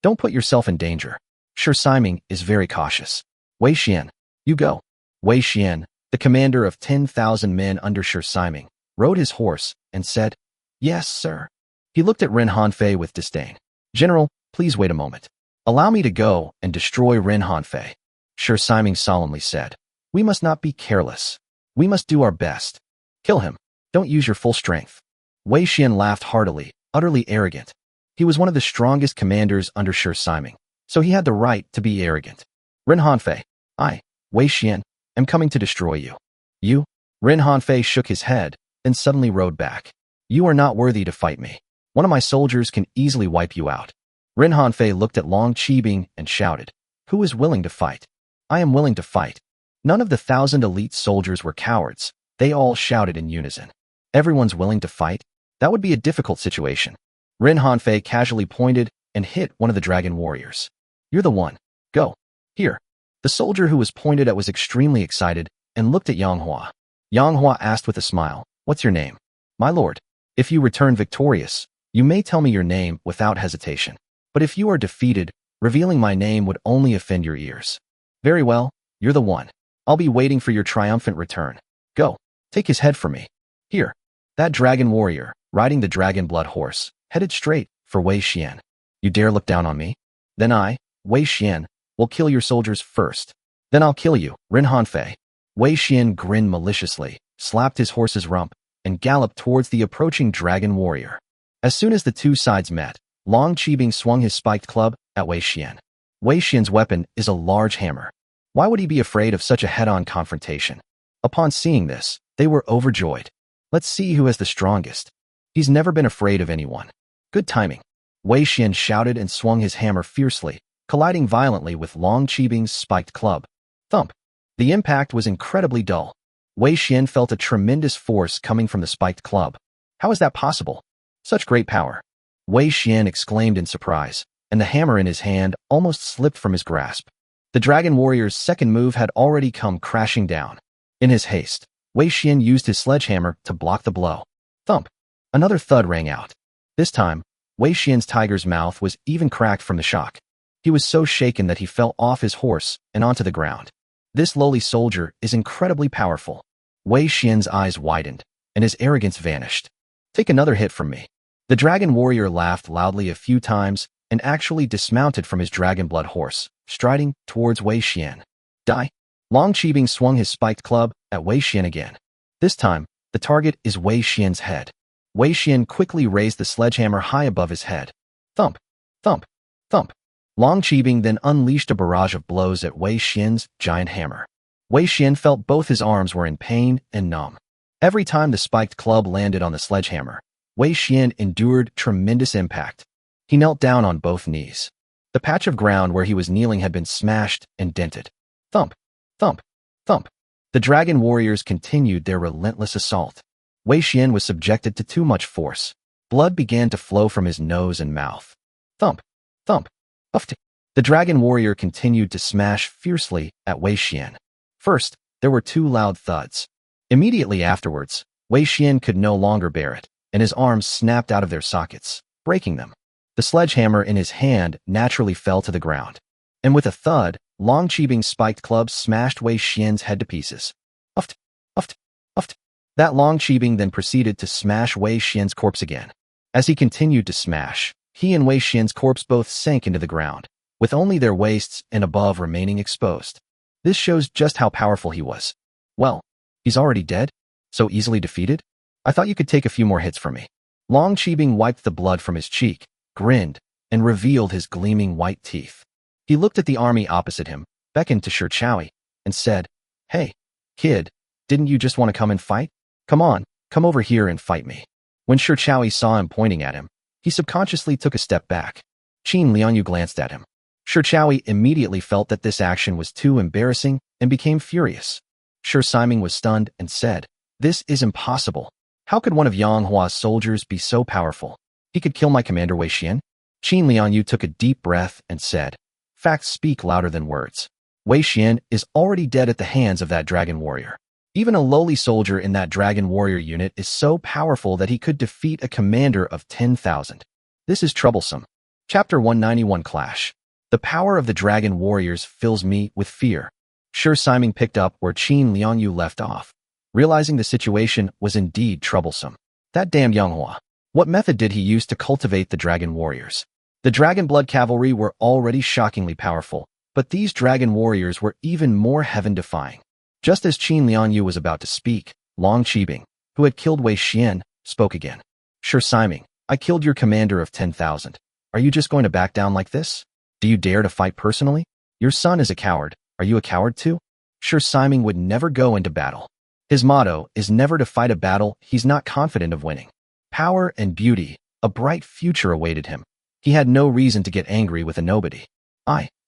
Don't put yourself in danger. Shi Siming is very cautious. Wei Xian, you go. Wei Xian, the commander of 10,000 men under Shi Siming, rode his horse and said, Yes, sir. He looked at Rin Hanfei with disdain. General, please wait a moment. Allow me to go and destroy Rin Hanfei. Shi Siming solemnly said, We must not be careless. We must do our best. Kill him. Don't use your full strength. Wei Xian laughed heartily, utterly arrogant. He was one of the strongest commanders under Shi Siming, so he had the right to be arrogant. Rin Hanfei, I, Wei Xian, am coming to destroy you. You? Rin Hanfei shook his head, then suddenly rode back. You are not worthy to fight me. One of my soldiers can easily wipe you out. Rin Hanfei looked at Long Qibing and shouted, Who is willing to fight? I am willing to fight. None of the 1,000 elite soldiers were cowards. They all shouted in unison. Everyone's willing to fight? That would be a difficult situation. Rin Hanfei casually pointed and hit one of the dragon warriors. You're the one. Go. Here. The soldier who was pointed at was extremely excited and looked at Yang Hua. Yang Hua asked with a smile, What's your name? My lord. If you return victorious, you may tell me your name without hesitation. But if you are defeated, revealing my name would only offend your ears. Very well, you're the one. I'll be waiting for your triumphant return. Go. Take his head for me. Here. That dragon warrior, riding the dragon blood horse, headed straight for Wei Xian. You dare look down on me? Then I, Wei Xian, will kill your soldiers first. Then I'll kill you, Rin Hanfei. Wei Xian grinned maliciously, slapped his horse's rump, and galloped towards the approaching dragon warrior. As soon as the two sides met, Long Qibing swung his spiked club at Wei Xian. Wei Xian's weapon is a large hammer. Why would he be afraid of such a head-on confrontation? Upon seeing this, they were overjoyed. Let's see who has the strongest. He's never been afraid of anyone. Good timing. Wei Xian shouted and swung his hammer fiercely, colliding violently with Long Qibing's spiked club. Thump. The impact was incredibly dull. Wei Xian felt a tremendous force coming from the spiked club. How is that possible? Such great power. Wei Xian exclaimed in surprise, and the hammer in his hand almost slipped from his grasp. The dragon warrior's second move had already come crashing down. In his haste, Wei Xian used his sledgehammer to block the blow. Thump. Another thud rang out. This time, Wei Xian's tiger's mouth was even cracked from the shock. He was so shaken that he fell off his horse and onto the ground. This lowly soldier is incredibly powerful. Wei Xian's eyes widened, and his arrogance vanished. Take another hit from me. The dragon warrior laughed loudly a few times and actually dismounted from his dragon blood horse, striding towards Wei Xian. Die. Long Qibing swung his spiked club at Wei Xian again. This time, the target is Wei Xian's head. Wei Xian quickly raised the sledgehammer high above his head. Thump, thump, thump. Long Qibing then unleashed a barrage of blows at Wei Xian's giant hammer. Wei Xian felt both his arms were in pain and numb. Every time the spiked club landed on the sledgehammer, Wei Xian endured tremendous impact. He knelt down on both knees. The patch of ground where he was kneeling had been smashed and dented. Thump, thump, thump. The dragon warriors continued their relentless assault. Wei Xian was subjected to too much force. Blood began to flow from his nose and mouth. Thump, thump, uft. The dragon warrior continued to smash fiercely at Wei Xian. First, there were two loud thuds. Immediately afterwards, Wei Xian could no longer bear it, and his arms snapped out of their sockets, breaking them. The sledgehammer in his hand naturally fell to the ground. And with a thud, Long Qibing's spiked club smashed Wei Xian's head to pieces. Uft, uft, uft. That Long Qibing then proceeded to smash Wei Xian's corpse again. As he continued to smash, he and Wei Xian's corpse both sank into the ground, with only their waists and above remaining exposed. This shows just how powerful he was. Well, he's already dead? So easily defeated? I thought you could take a few more hits from me. Long Qibing wiped the blood from his cheek, grinned, and revealed his gleaming white teeth. He looked at the army opposite him, beckoned to Shi Chaoyi, and said, Hey, kid, didn't you just want to come and fight? Come on, come over here and fight me. When Shi Chaoyi saw him pointing at him, he subconsciously took a step back. Qin Liangyu glanced at him. Shi Chaoyi immediately felt that this action was too embarrassing and became furious. Shi Siming was stunned and said, This is impossible. How could one of Yang Hua's soldiers be so powerful? He could kill my commander Wei Xian? Qin Liangyu took a deep breath and said, "Facts speak louder than words. Wei Xian is already dead at the hands of that dragon warrior. Even a lowly soldier in that dragon warrior unit is so powerful that he could defeat a commander of 10,000. This is troublesome." Chapter 191 Clash. The power of the dragon warriors fills me with fear. Sure Simon picked up where Qin Liangyu left off, realizing the situation was indeed troublesome. That damn Yang Hua. What method did he use to cultivate the dragon warriors? The dragon blood cavalry were already shockingly powerful, but these dragon warriors were even more heaven-defying. Just as Qin Liangyu was about to speak, Long Qibing, who had killed Wei Xian, spoke again. "Sure Simon, I killed your commander of 10,000. Are you just going to back down like this? Do you dare to fight personally? Your son is a coward. Are you a coward too?" Sure Simon would never go into battle. His motto is never to fight a battle he's not confident of winning. Power and beauty, a bright future awaited him. He had no reason to get angry with a nobody.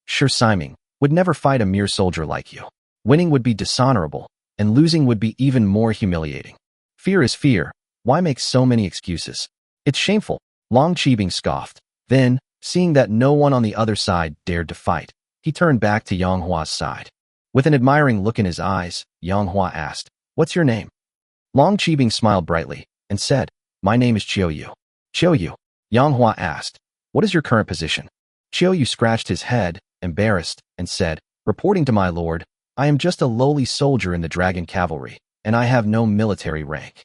Sure Simon, would never fight a mere soldier like you. Winning would be dishonorable, and losing would be even more humiliating. Fear is fear. Why make so many excuses? It's shameful. Long Qibing scoffed. Then, seeing that no one on the other side dared to fight, he turned back to Yang Hua's side. With an admiring look in his eyes, Yang Hua asked, "What's your name?" Long Qibing smiled brightly and said, "My name is Qiuyu." "Qiuyu?" Yang Hua asked, "What is your current position?" Qiuyu scratched his head, embarrassed, and said, "Reporting to my lord, I am just a lowly soldier in the dragon cavalry, and I have no military rank.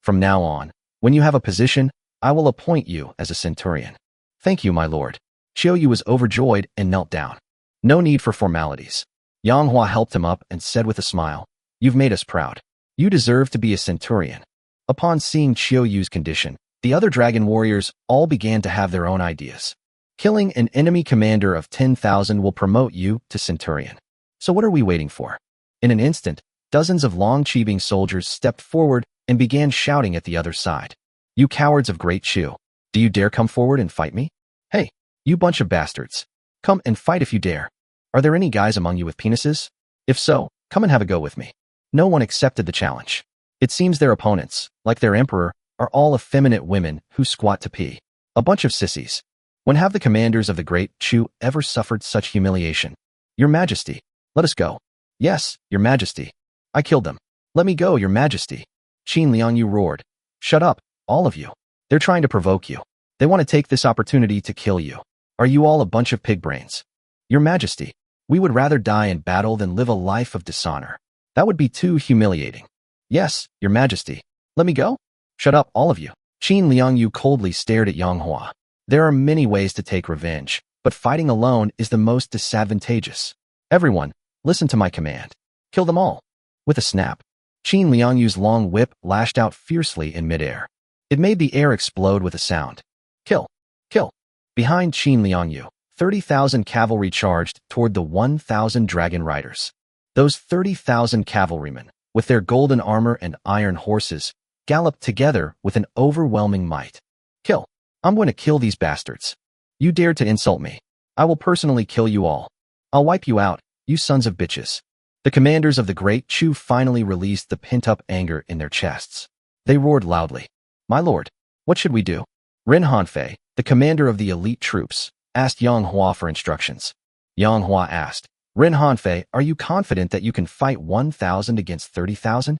From now on, when you have a position, I will appoint you as a centurion." "Thank you, my lord." Qiuyu was overjoyed and knelt down. No need for formalities. Yang Hua helped him up and said with a smile, "You've made us proud. You deserve to be a centurion." Upon seeing Qiuyu's condition, the other dragon warriors all began to have their own ideas. Killing an enemy commander of 10,000 will promote you to centurion. So what are we waiting for? In an instant, dozens of Long Qibing soldiers stepped forward and began shouting at the other side. "You cowards of Great Chu, do you dare come forward and fight me? Hey, you bunch of bastards. Come and fight if you dare. Are there any guys among you with penises? If so, come and have a go with me." No one accepted the challenge. It seems their opponents, like their emperor, are all effeminate women who squat to pee. A bunch of sissies. When have the commanders of the Great Chu ever suffered such humiliation? "Your Majesty, let us go." "Yes, Your Majesty. I killed them." "Let me go, Your Majesty." Qin Liangyu roared. "Shut up, all of you. They're trying to provoke you. They want to take this opportunity to kill you. Are you all a bunch of pig brains?" "Your Majesty, we would rather die in battle than live a life of dishonor. That would be too humiliating." "Yes, Your Majesty. Let me go?" "Shut up, all of you." Qin Liangyu coldly stared at Yang Hua. There are many ways to take revenge, but fighting alone is the most disadvantageous. "Everyone, listen to my command. Kill them all." With a snap, Qin Liangyu's long whip lashed out fiercely in midair. It made the air explode with a sound. "Kill! Kill!" Behind Qin Liangyu, 30,000 cavalry charged toward the 1,000 dragon riders. Those 30,000 cavalrymen, with their golden armor and iron horses, galloped together with an overwhelming might. "Kill! I'm going to kill these bastards. You dared to insult me. I will personally kill you all. I'll wipe you out, you sons of bitches." The commanders of the Great Chu finally released the pent-up anger in their chests. They roared loudly. "My lord, what should we do?" Ren Hanfei, the commander of the elite troops, asked Yang Hua for instructions. Yang Hua asked, "Ren Hanfei, are you confident that you can fight 1,000 against 30,000?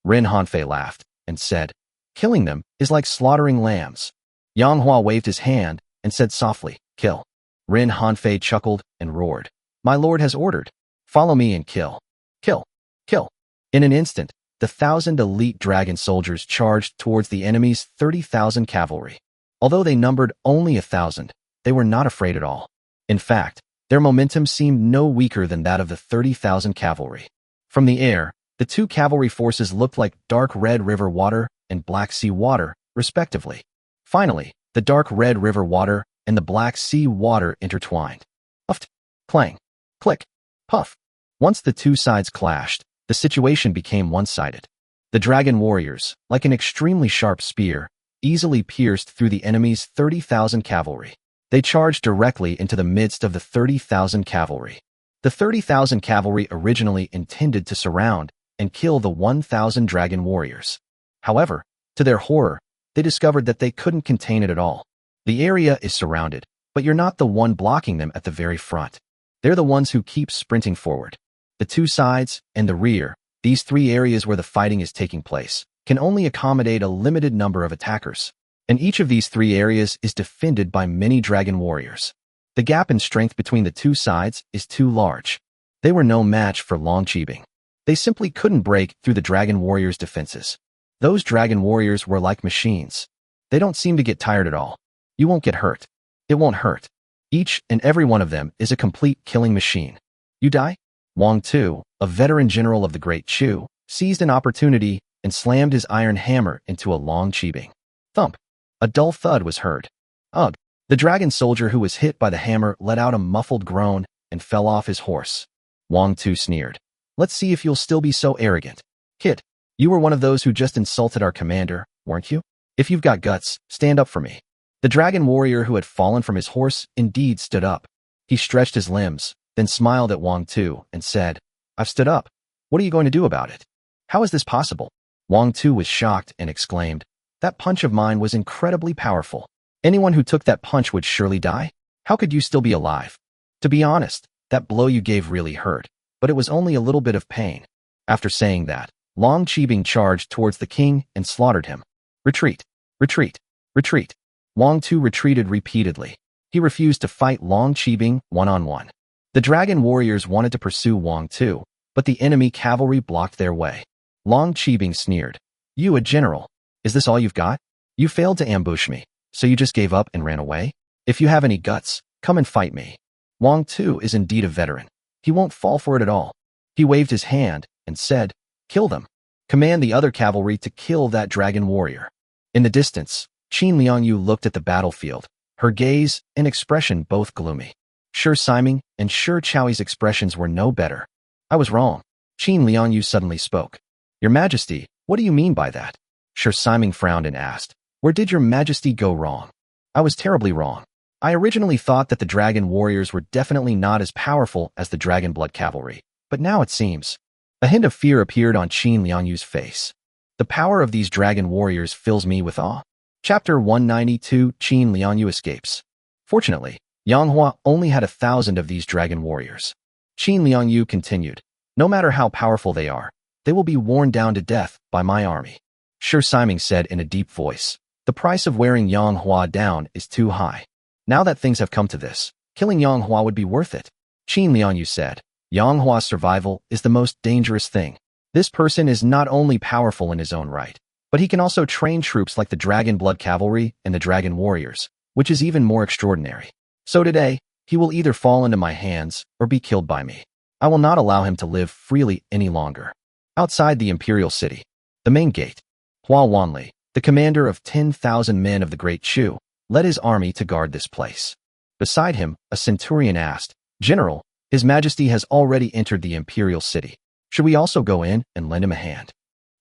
Ren Hanfei laughed and said, "Killing them is like slaughtering lambs." Yang Hua waved his hand and said softly, "Kill." Ren Hanfei chuckled and roared, "My lord has ordered. Follow me and kill. Kill. Kill." In an instant, the 1,000 elite dragon soldiers charged towards the enemy's 30,000 cavalry. Although they numbered only 1,000, they were not afraid at all. In fact, their momentum seemed no weaker than that of the 30,000 cavalry. From the air, the two cavalry forces looked like dark red river water and Black Sea water, respectively. Finally, the dark red river water and the Black Sea water intertwined. Puffed, clang, click, puff. Once the two sides clashed, the situation became one-sided. The dragon warriors, like an extremely sharp spear, easily pierced through the enemy's 30,000 cavalry. They charged directly into the midst of the 30,000 cavalry. The 30,000 cavalry originally intended to surround and kill the 1,000 dragon warriors. However, to their horror, they discovered that they couldn't contain it at all. The area is surrounded, but you're not the one blocking them at the very front. They're the ones who keep sprinting forward. The two sides and the rear, these three areas where the fighting is taking place, can only accommodate a limited number of attackers. And each of these three areas is defended by many dragon warriors. The gap in strength between the two sides is too large. They were no match for Long Qibing. They simply couldn't break through the dragon warriors' defenses. Those dragon warriors were like machines. They don't seem to get tired at all. You won't get hurt. It won't hurt. Each and every one of them is a complete killing machine. You die? Wang Tu, a veteran general of the Great Chu, seized an opportunity and slammed his iron hammer into a Long Qibing. Thump! A dull thud was heard. Ugh! The dragon soldier who was hit by the hammer let out a muffled groan and fell off his horse. Wang Tu sneered. Let's see if you'll still be so arrogant. Kid, you were one of those who just insulted our commander, weren't you? If you've got guts, stand up for me. The dragon warrior who had fallen from his horse indeed stood up. He stretched his limbs, then smiled at Wang Tu and said, I've stood up. What are you going to do about it? How is this possible? Wang Tu was shocked and exclaimed, That punch of mine was incredibly powerful. Anyone who took that punch would surely die. How could you still be alive? To be honest, that blow you gave really hurt, but it was only a little bit of pain. After saying that, Long Qibing charged towards the king and slaughtered him. Retreat! Retreat! Retreat! Wang Tu retreated repeatedly. He refused to fight Long Qibing one-on-one. The dragon warriors wanted to pursue Wang Tu, but the enemy cavalry blocked their way. Long Qibing sneered. You, a general. Is this all you've got? You failed to ambush me, so you just gave up and ran away? If you have any guts, come and fight me. Wang Tu is indeed a veteran. He won't fall for it at all. He waved his hand and said, Kill them. Command the other cavalry to kill that dragon warrior. In the distance, Qin Liangyu looked at the battlefield, her gaze and expression both gloomy. Shi Siming and Shi Chaoi's expressions were no better. I was wrong. Qin Liangyu suddenly spoke. Your Majesty, what do you mean by that? Shi Siming frowned and asked, Where did your Majesty go wrong? I was terribly wrong. I originally thought that the dragon warriors were definitely not as powerful as the dragon blood cavalry, but now it seems. A hint of fear appeared on Qin Liangyu's face. The power of these dragon warriors fills me with awe. Chapter 192, Qin Liangyu escapes. Fortunately, Yang Hua only had 1,000 of these dragon warriors. Qin Liangyu continued, No matter how powerful they are, they will be worn down to death by my army. Shi Siming said in a deep voice, The price of wearing Yang Hua down is too high. Now that things have come to this, killing Yang Hua would be worth it. Qin Liangyu said, Yang Hua's survival is the most dangerous thing. This person is not only powerful in his own right, but he can also train troops like the Dragon Blood Cavalry and the Dragon Warriors, which is even more extraordinary. So today, he will either fall into my hands or be killed by me. I will not allow him to live freely any longer. Outside the imperial city, the main gate, Hua Wanli, the commander of 10,000 men of the Great Chu, led his army to guard this place. Beside him, a centurion asked, General, His Majesty has already entered the imperial city. Should we also go in and lend him a hand?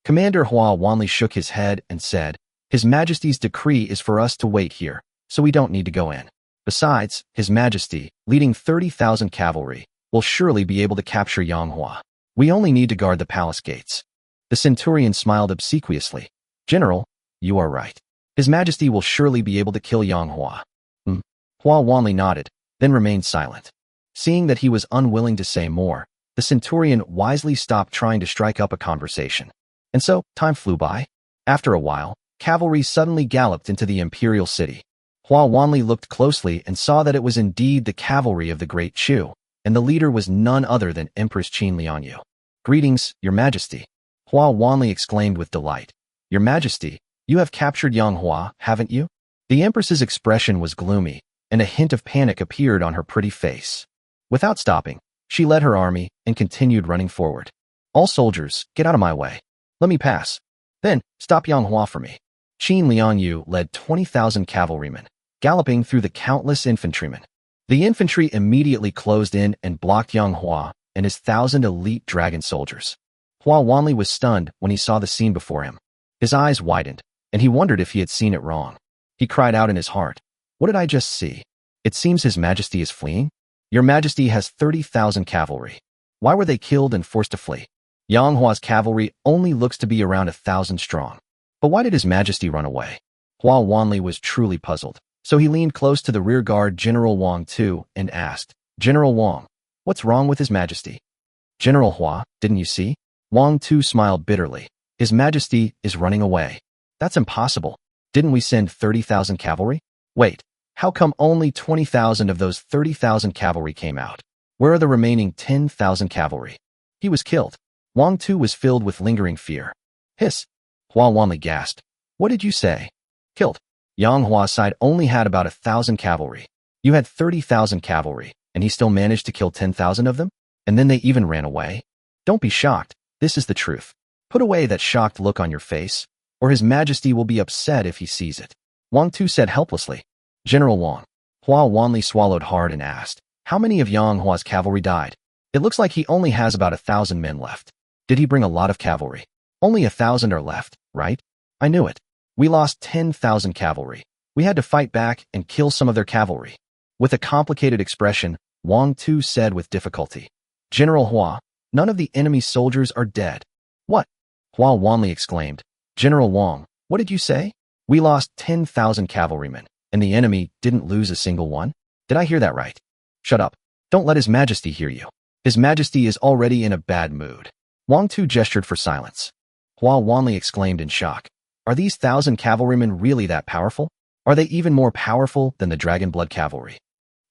Commander Hua Wanli shook his head and said, His Majesty's decree is for us to wait here, so we don't need to go in. Besides, His Majesty, leading 30,000 cavalry, will surely be able to capture Yang Hua. We only need to guard the palace gates. The centurion smiled obsequiously. General, you are right. His Majesty will surely be able to kill Yang Hua. Hua Wanli nodded, then remained silent. Seeing that he was unwilling to say more, the centurion wisely stopped trying to strike up a conversation. And so, time flew by. After a while, cavalry suddenly galloped into the imperial city. Hua Wanli looked closely and saw that it was indeed the cavalry of the Great Chu, and the leader was none other than Empress Qin Liangyu. Greetings, Your Majesty. Hua Wanli exclaimed with delight. Your Majesty, you have captured Yang Hua, haven't you? The Empress's expression was gloomy, and a hint of panic appeared on her pretty face. Without stopping, she led her army and continued running forward. All soldiers, get out of my way. Let me pass. Then, stop Yang Hua for me. Qin Liangyu led 20,000 cavalrymen, galloping through the countless infantrymen. The infantry immediately closed in and blocked Yang Hua and his 1,000 elite dragon soldiers. Hua Wanli was stunned when he saw the scene before him. His eyes widened, and he wondered if he had seen it wrong. He cried out in his heart, What did I just see? It seems His Majesty is fleeing? Your Majesty has 30,000 cavalry. Why were they killed and forced to flee? Yang Hua's cavalry only looks to be around 1,000 strong. But why did His Majesty run away? Hua Wanli was truly puzzled, so he leaned close to the rearguard General Wang Tu and asked, General Wang, what's wrong with His Majesty? General Hua, didn't you see? Wang Tu smiled bitterly. His Majesty is running away. That's impossible. Didn't we send 30,000 cavalry? Wait, how come only 20,000 of those 30,000 cavalry came out? Where are the remaining 10,000 cavalry? He was killed. Wang Tu was filled with lingering fear. Hiss. Hua Wanli gasped. What did you say? Killed. Yang Hua's side only had about 1,000 cavalry. You had 30,000 cavalry, and he still managed to kill 10,000 of them? And then they even ran away? Don't be shocked. This is the truth. Put away that shocked look on your face, or His Majesty will be upset if he sees it. Wang Tu said helplessly. General Wang. Hua Wanli swallowed hard and asked, how many of Yang Hua's cavalry died? It looks like he only has about 1,000 men left. Did he bring a lot of cavalry? Only 1,000 are left, right? I knew it. We lost 10,000 cavalry. We had to fight back and kill some of their cavalry. With a complicated expression, Wang Tu said with difficulty, General Hua, none of the enemy's soldiers are dead. What? Hua Wanli exclaimed. General Wang, what did you say? We lost 10,000 cavalrymen, and the enemy didn't lose a single one? Did I hear that right? Shut up. Don't let His Majesty hear you. His Majesty is already in a bad mood. Wang Tu gestured for silence. Hua Wanli exclaimed in shock. Are these 1,000 cavalrymen really that powerful? Are they even more powerful than the Dragon Blood cavalry?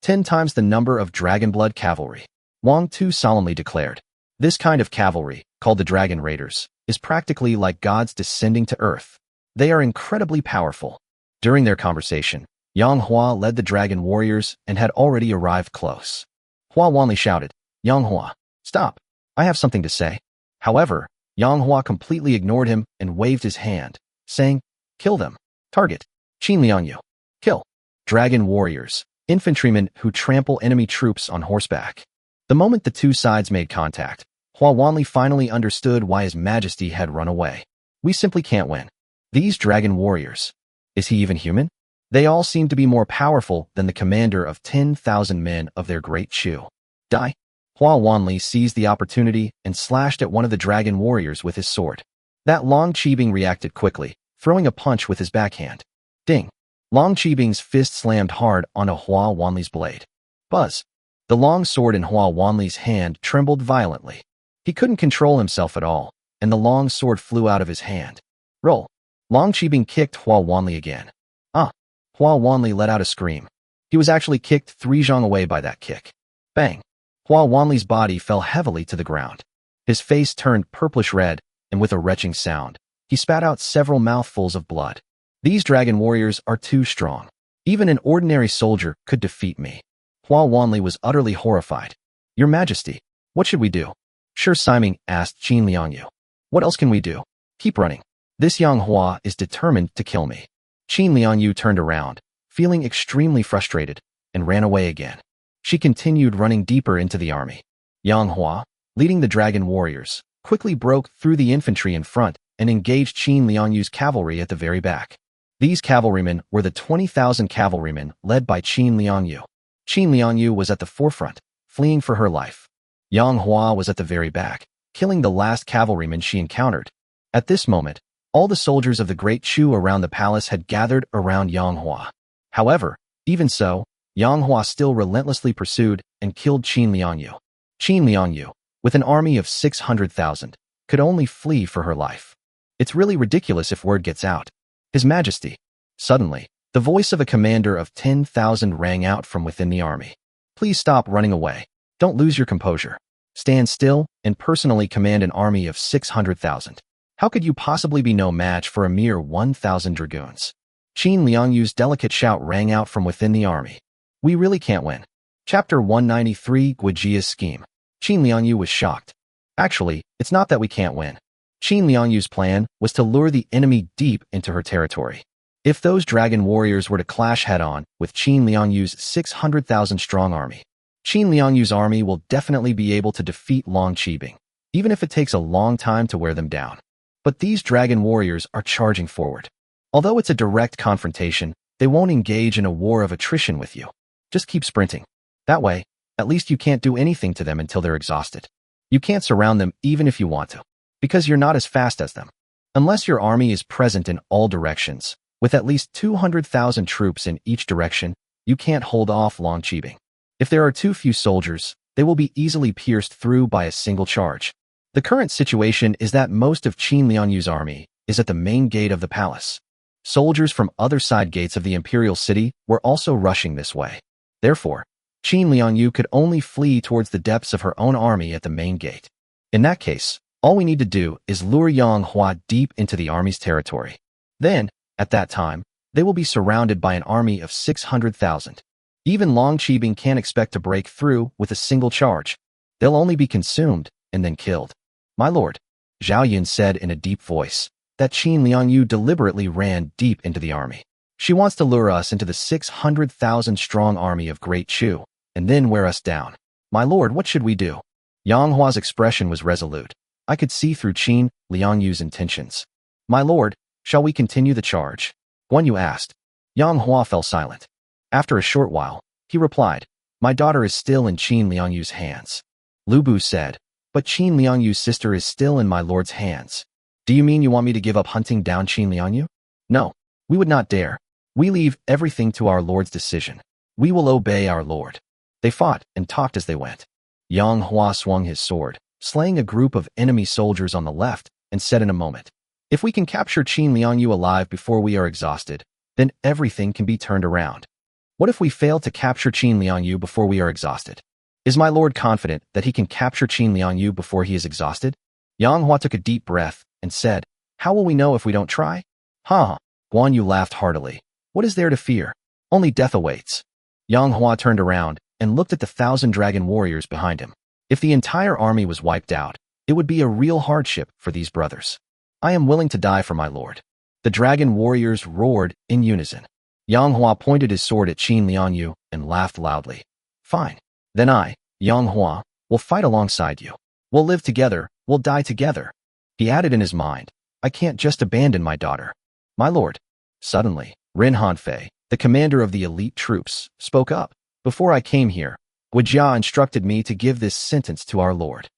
10 times the number of Dragon Blood cavalry. Wang Tu solemnly declared. This kind of cavalry, called the Dragon Raiders, is practically like gods descending to earth. They are incredibly powerful. During their conversation, Yang Hua led the Dragon Warriors and had already arrived close. Hua Wanli shouted, Yang Hua, stop. I have something to say. However, Yang Hua completely ignored him and waved his hand, saying, kill them. Target. Qin Liangyu. Kill. Dragon Warriors, infantrymen who trample enemy troops on horseback. The moment the two sides made contact, Hua Wanli finally understood why His Majesty had run away. We simply can't win. These Dragon Warriors. Is he even human? They all seem to be more powerful than the commander of 10,000 men of their great Chu. Die. Hua Wanli seized the opportunity and slashed at one of the Dragon Warriors with his sword. That Long Qibing reacted quickly, throwing a punch with his backhand. Ding. Long Qibing's fist slammed hard onto Hua Wanli's blade. Buzz. The long sword in Hua Wanli's hand trembled violently. He couldn't control himself at all, and the long sword flew out of his hand. Roll. Long Qibing kicked Hua Wanli again. Ah! Hua Wanli let out a scream. He was actually kicked 3 zhang away by that kick. Bang! Hua Wanli's body fell heavily to the ground. His face turned purplish red, and with a retching sound, he spat out several mouthfuls of blood. These Dragon Warriors are too strong. Even an ordinary soldier could defeat me. Hua Wanli was utterly horrified. Your Majesty, what should we do? Sure Siming asked Qin Liangyu. What else can we do? Keep running. This Yang Hua is determined to kill me. Qin Liangyu turned around, feeling extremely frustrated, and ran away again. She continued running deeper into the army. Yang Hua, leading the Dragon Warriors, quickly broke through the infantry in front and engaged Qin Liangyu's cavalry at the very back. These cavalrymen were the 20,000 cavalrymen led by Qin Liangyu. Qin Liangyu was at the forefront, fleeing for her life. Yang Hua was at the very back, killing the last cavalryman she encountered. At this moment, all the soldiers of the Great Chu around the palace had gathered around Yang Hua. However, even so, Yang Hua still relentlessly pursued and killed Qin Liangyu. Qin Liangyu, with an army of 600,000, could only flee for her life. It's really ridiculous if word gets out. His Majesty. Suddenly, the voice of a commander of 10,000 rang out from within the army. Please stop running away. Don't lose your composure. Stand still and personally command an army of 600,000. How could you possibly be no match for a mere 1,000 dragoons? Qin Liangyu's delicate shout rang out from within the army. We really can't win. Chapter 193, Guijia's Scheme. Qin Liangyu was shocked. Actually, it's not that we can't win. Qin Liangyu's plan was to lure the enemy deep into her territory. If those Dragon Warriors were to clash head-on with Qin Liangyu's 600,000 strong army, Qin Liangyu's army will definitely be able to defeat Long Qibing, even if it takes a long time to wear them down. But these Dragon Warriors are charging forward. Although it's a direct confrontation, they won't engage in a war of attrition with you. Just keep sprinting. That way, at least you can't do anything to them until they're exhausted. You can't surround them even if you want to, because you're not as fast as them. Unless your army is present in all directions, With at least 200,000 troops in each direction, you can't hold off Long Qibing. If there are too few soldiers, they will be easily pierced through by a single charge. The current situation is that most of Qin Liangyu's army is at the main gate of the palace. Soldiers from other side gates of the imperial city were also rushing this way. Therefore, Qin Liangyu could only flee towards the depths of her own army at the main gate. In that case, all we need to do is lure Yang Hua deep into the army's territory. Then, at that time, they will be surrounded by an army of 600,000. Even Long Qibing can't expect to break through with a single charge. They'll only be consumed and then killed. My lord, Zhao Yun said in a deep voice, that Qin Liangyu deliberately ran deep into the army. She wants to lure us into the 600,000 strong army of Great Chu, and then wear us down. My lord, what should we do? Yang Hua's expression was resolute. I could see through Qin Liangyu's intentions. My lord, shall we continue the charge? Guan Yu asked. Yang Hua fell silent. After a short while, he replied, my daughter is still in Qin Liangyu's hands. Lu Bu said, but Qin Liangyu's sister is still in my lord's hands. Do you mean you want me to give up hunting down Qin Liangyu? No, we would not dare. We leave everything to our lord's decision. We will obey our lord. They fought and talked as they went. Yang Hua swung his sword, slaying a group of enemy soldiers on the left, and said in a moment, if we can capture Qin Liangyu alive before we are exhausted, then everything can be turned around. What if we fail to capture Qin Liangyu before we are exhausted? Is my lord confident that he can capture Qin Liangyu before he is exhausted? Yang Hua took a deep breath and said, how will we know if we don't try? Ha! Guan Yu laughed heartily. What is there to fear? Only death awaits. Yang Hua turned around and looked at the 1,000 dragon warriors behind him. If the entire army was wiped out, it would be a real hardship for these brothers. I am willing to die for my lord. The dragon warriors roared in unison. Yang Hua pointed his sword at Qin Liangyu and laughed loudly. Fine. Then I, Yang Hua, will fight alongside you. We'll live together, we'll die together. He added in his mind, I can't just abandon my daughter. My lord. Suddenly, Ren Hanfei, the commander of the elite troops, spoke up. Before I came here, Guijia instructed me to give this sentence to our lord.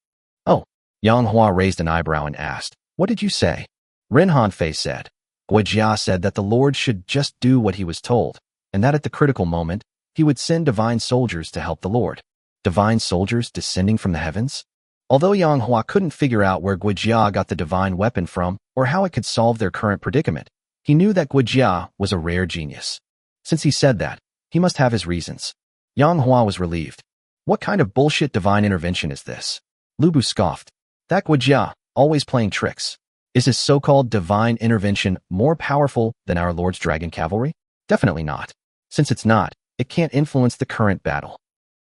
Oh, Yang Hua raised an eyebrow and asked, what did you say? Ren Hanfei said, Guijia said that the lord should just do what he was told, and that at the critical moment, he would send divine soldiers to help the lord. Divine soldiers descending from the heavens? Although Yang Hua couldn't figure out where Guijia got the divine weapon from or how it could solve their current predicament, he knew that Guijia was a rare genius. Since he said that, he must have his reasons. Yang Hua was relieved. What kind of bullshit divine intervention is this? Lu Bu scoffed. That Guijia, always playing tricks. Is his so-called divine intervention more powerful than our Lord's dragon cavalry? Definitely not. Since it's not, it can't influence the current battle.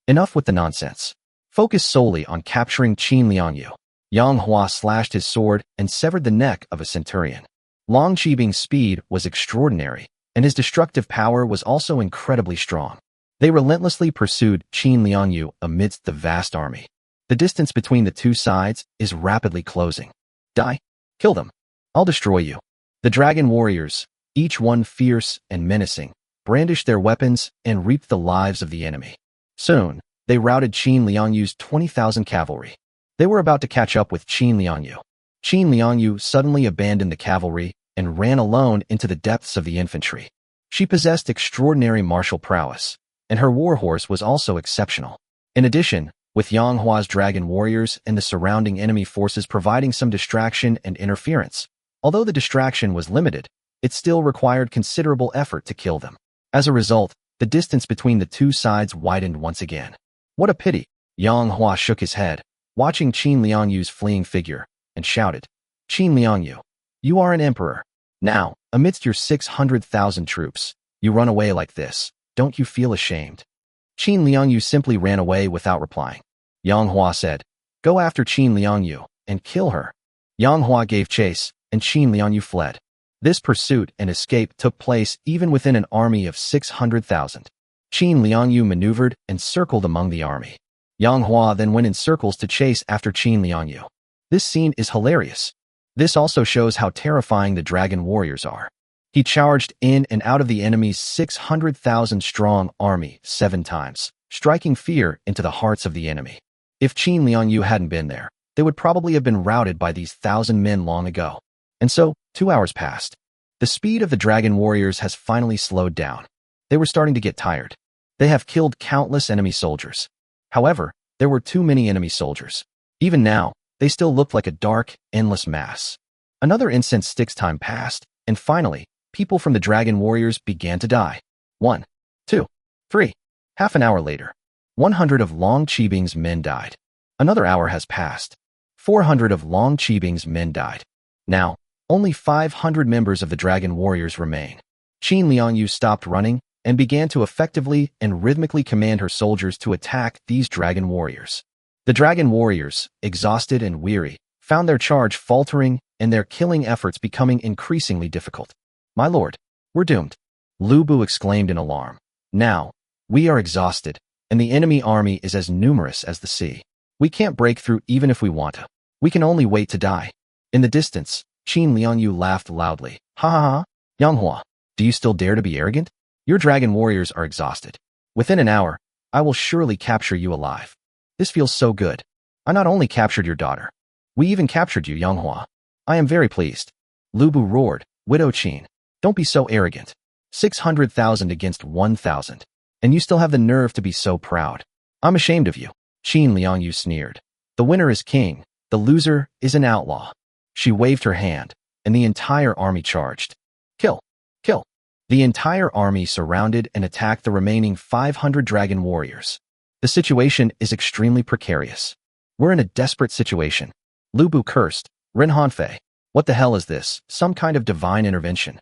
Enough with the nonsense. Focus solely on capturing Qin Liangyu. Yang Hua slashed his sword and severed the neck of a centurion. Long Qibing's speed was extraordinary, and his destructive power was also incredibly strong. They relentlessly pursued Qin Liangyu amidst the vast army. The distance between the two sides is rapidly closing. Die. Kill them. I'll destroy you. The dragon warriors, each one fierce and menacing, brandished their weapons and reaped the lives of the enemy. Soon, they routed Qin Liangyu's 20,000 cavalry. They were about to catch up with Qin Liangyu. Qin Liangyu suddenly abandoned the cavalry and ran alone into the depths of the infantry. She possessed extraordinary martial prowess, and her warhorse was also exceptional. In addition, with Yang Hua's dragon warriors and the surrounding enemy forces providing some distraction and interference, although the distraction was limited, it still required considerable effort to kill them. As a result, the distance between the two sides widened once again. What a pity! Yang Hua shook his head, watching Qin Liangyu's fleeing figure, and shouted, Qin Liangyu, you are an emperor. Now, amidst your 600,000 troops, you run away like this. Don't you feel ashamed? Qin Liangyu simply ran away without replying. Yang Hua said, go after Qin Liangyu and kill her. Yang Hua gave chase, and Qin Liangyu fled. This pursuit and escape took place even within an army of 600,000. Qin Liangyu maneuvered and circled among the army. Yang Hua then went in circles to chase after Qin Liangyu. This scene is hilarious. This also shows how terrifying the dragon warriors are. He charged in and out of the enemy's 600,000 strong army 7 times, striking fear into the hearts of the enemy. If Qin Liangyu hadn't been there, they would probably have been routed by these 1,000 men long ago. And so, 2 hours passed. The The speed of the dragon warriors has finally slowed down. They were starting to get tired. They have killed countless enemy soldiers. However, there were too many enemy soldiers. Even now, they still looked like a dark, endless mass. Another incense sticks time passed, and finally, people from the dragon warriors began to die. 1, 2, 3. Half an hour later, 100 of Long Qibing's men died. Another hour has passed. 400 of Long Qibing's men died. Now, only 500 members of the dragon warriors remain. Qin Liangyu stopped running and began to effectively and rhythmically command her soldiers to attack these dragon warriors. The dragon warriors, exhausted and weary, found their charge faltering and their killing efforts becoming increasingly difficult. "My lord, we're doomed," Lu Bu exclaimed in alarm. "Now, we are exhausted, and the enemy army is as numerous as the sea. We can't break through even if we want to. We can only wait to die." In the distance, Qin Liangyu laughed loudly. "Ha ha ha! Yang Hua, do you still dare to be arrogant? Your dragon warriors are exhausted. Within an hour, I will surely capture you alive. This feels so good. I not only captured your daughter, we even captured you, Yang Hua. I am very pleased." Lu Bu roared, "Widow Qin, don't be so arrogant. 600,000 against 1,000. And you still have the nerve to be so proud. I'm ashamed of you." Qin Liangyu sneered. "The winner is king. The loser is an outlaw." She waved her hand, and the entire army charged. "Kill! Kill!" The entire army surrounded and attacked the remaining 500 dragon warriors. The situation is extremely precarious. "We're in a desperate situation." Lu Bu cursed. "Ren Hanfei, what the hell is this? Some kind of divine intervention?"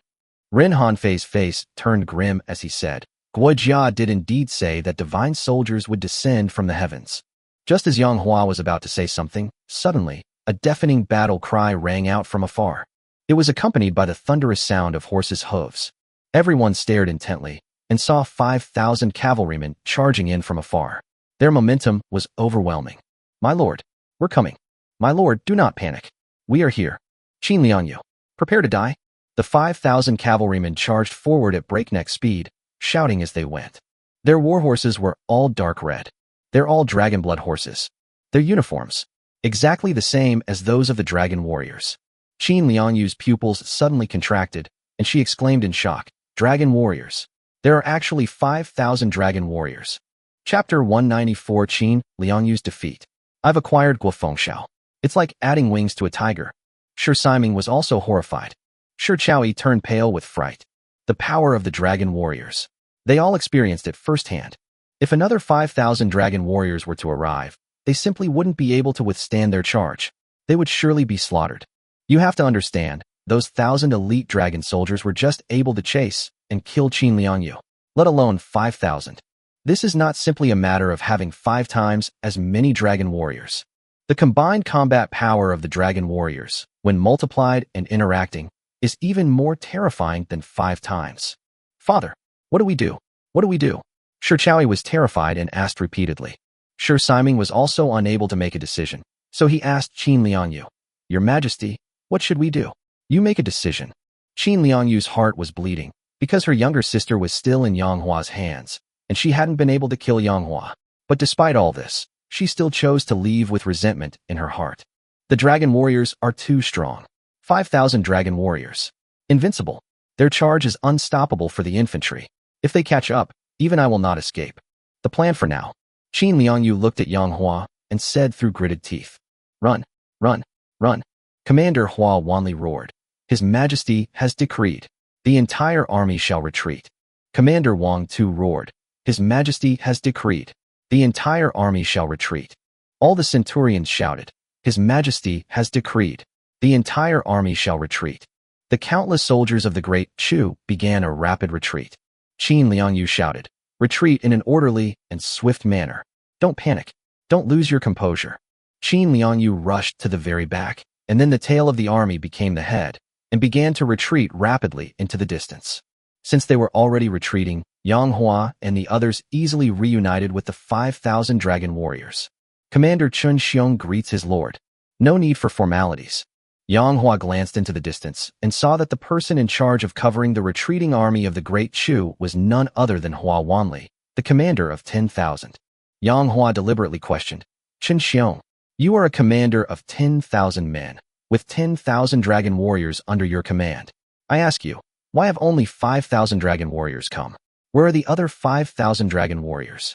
Ren Hanfei's face turned grim as he said, "Guo Jia did indeed say that divine soldiers would descend from the heavens." Just as Yang Hua was about to say something, suddenly, a deafening battle cry rang out from afar. It was accompanied by the thunderous sound of horses' hooves. Everyone stared intently and saw 5,000 cavalrymen charging in from afar. Their momentum was overwhelming. "My lord, we're coming. My lord, do not panic. We are here. Qin Liangyu, prepare to die." The 5,000 cavalrymen charged forward at breakneck speed, shouting as they went. Their war horses were all dark red. They're all dragon blood horses. Their uniforms, exactly the same as those of the dragon warriors. Qin Liangyu's pupils suddenly contracted, and she exclaimed in shock, "Dragon warriors. There are actually 5,000 dragon warriors." Chapter 194 Qin Liangyu's defeat. "I've acquired Guofengshao. It's like adding wings to a tiger." Shi Siming was also horrified. Shi Chaoyi turned pale with fright. The power of the dragon warriors. They all experienced it firsthand. If another 5,000 dragon warriors were to arrive, they simply wouldn't be able to withstand their charge. They would surely be slaughtered. You have to understand, those 1,000 elite dragon soldiers were just able to chase and kill Qin Liangyu, let alone 5,000. This is not simply a matter of having 5 times as many dragon warriors. The combined combat power of the dragon warriors, when multiplied and interacting, is even more terrifying than 5 times. "Father, what do we do? What do we do?" Shi Chaoyi was terrified and asked repeatedly. Shi Siming was also unable to make a decision, so he asked Qin Liangyu, "Your Majesty, what should we do? You make a decision." Qin Liangyu's heart was bleeding, because her younger sister was still in Yang Hua's hands, and she hadn't been able to kill Yang Hua. But despite all this, she still chose to leave with resentment in her heart. The dragon warriors are too strong. 5,000 dragon warriors. Invincible. Their charge is unstoppable for the infantry. If they catch up, even I will not escape. The plan for now. Qin Liangyu looked at Yang Hua and said through gritted teeth, "Run, run, run." Commander Hua Wanli roared. "His Majesty has decreed. The entire army shall retreat." Commander Wang Tu roared. "His Majesty has decreed. The entire army shall retreat." All the centurions shouted, "His Majesty has decreed. The entire army shall retreat." The countless soldiers of the Great Chu began a rapid retreat. Qin Liangyu shouted, "Retreat in an orderly and swift manner. Don't panic. Don't lose your composure." Qin Liangyu rushed to the very back, and then the tail of the army became the head, and began to retreat rapidly into the distance. Since they were already retreating, Yang Hua and the others easily reunited with the 5,000 dragon warriors. Commander Chun Xiong greets his lord. No need for formalities. Yang Hua glanced into the distance and saw that the person in charge of covering the retreating army of the Great Chu was none other than Hua Wanli, the commander of 10,000. Yang Hua deliberately questioned, "Chun Xiong, you are a commander of 10,000 men, with 10,000 dragon warriors under your command. I ask you, Why have only 5,000 dragon warriors come? Where are the other 5,000 dragon warriors?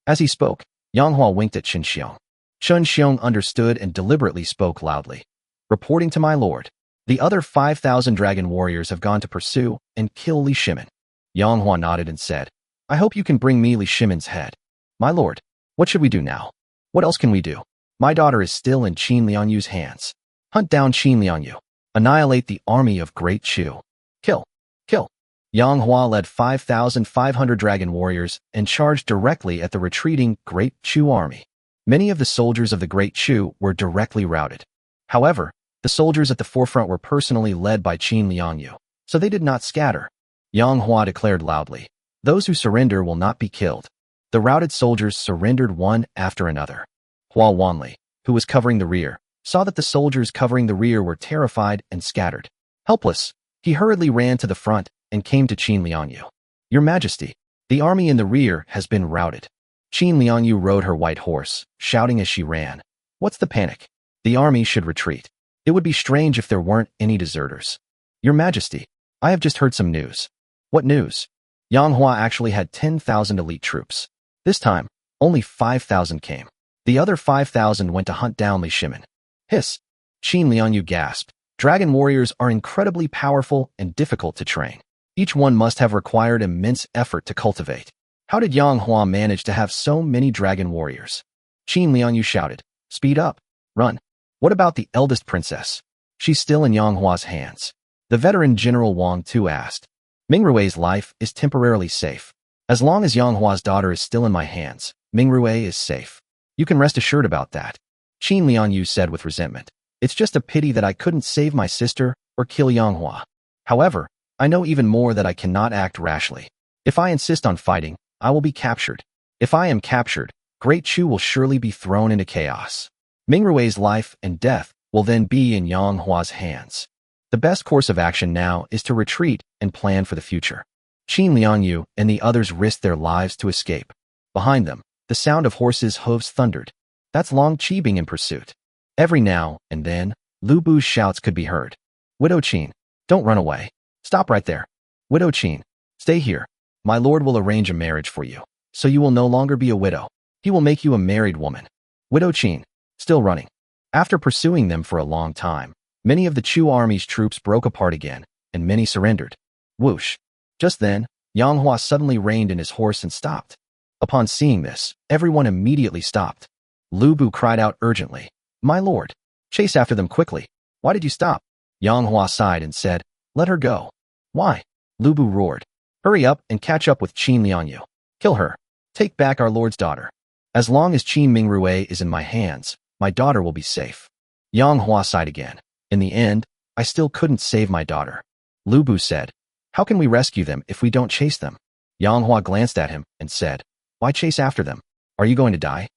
As he spoke, Yang Hua winked at Chen Xiong. Chen Xiong understood and deliberately spoke loudly. Reporting to my lord, the other 5,000 dragon warriors have gone to pursue and kill Li Shimin. Yang Hua nodded and said, I hope you can bring me Li Shimin's head. My lord, what should we do now? What else can we do? My daughter is still in Qin Lianyu's hands. Hunt down Qin Lianyu. Annihilate the army of Great Chu. Kill. Kill. Yang Hua led 5,500 dragon warriors and charged directly at the retreating Great Chu army. Many of the soldiers of the Great Chu were directly routed. However, the soldiers at the forefront were personally led by Qin Lianyu, so they did not scatter. Yang Hua declared loudly, those who surrender will not be killed. The routed soldiers surrendered one after another. Hua Wanli, who was covering the rear, saw that the soldiers covering the rear were terrified and scattered. Helpless, he hurriedly ran to the front and came to Qin Lianyu. Your Majesty, the army in the rear has been routed. Qin Lianyu rode her white horse, shouting as she ran. What's the panic? The army should retreat. It would be strange if there weren't any deserters. Your Majesty, I have just heard some news. What news? Yang Hua actually had 10,000 elite troops. This time, only 5,000 came. The other 5,000 went to hunt down Li Shimin. Hiss! Qin Lianyu gasped. Dragon warriors are incredibly powerful and difficult to train. Each one must have required immense effort to cultivate. How did Yang Hua manage to have so many dragon warriors? Qin Lianyu shouted, speed up, run. What about the eldest princess? She's still in Yang Hua's hands. The veteran General Wang Tu asked. Mingrui's life is temporarily safe. As long as Yang Hua's daughter is still in my hands, Mingrui is safe. You can rest assured about that. Qin Lianyu said with resentment. It's just a pity that I couldn't save my sister or kill Yang Hua. However, I know even more that I cannot act rashly. If I insist on fighting, I will be captured. If I am captured, Great Chu will surely be thrown into chaos. Mingrui's life and death will then be in Yang Hua's hands. The best course of action now is to retreat and plan for the future. Qin Lianyu and the others risked their lives to escape. Behind them, the sound of horses' hooves thundered. That's Long Qibing in pursuit. Every now and then, Lu Bu's shouts could be heard. Widow Qin, don't run away. Stop right there. Widow Qin, stay here. My lord will arrange a marriage for you, so you will no longer be a widow. He will make you a married woman. Widow Qin, still running. After pursuing them for a long time, many of the Chu army's troops broke apart again, and many surrendered. Whoosh. Just then, Yang Hua suddenly reined in his horse and stopped. Upon seeing this, everyone immediately stopped. Lu Bu cried out urgently, My lord, chase after them quickly. Why did you stop? Yang Hua sighed and said, Let her go. Why? Lu Bu roared. Hurry up and catch up with Qin Lianyu. Kill her. Take back our lord's daughter. As long as Qin Mingrui is in my hands, my daughter will be safe. Yang Hua sighed again. In the end, I still couldn't save my daughter. Lu Bu said, How can we rescue them if we don't chase them? Yang Hua glanced at him and said, Why chase after them? Are you going to die?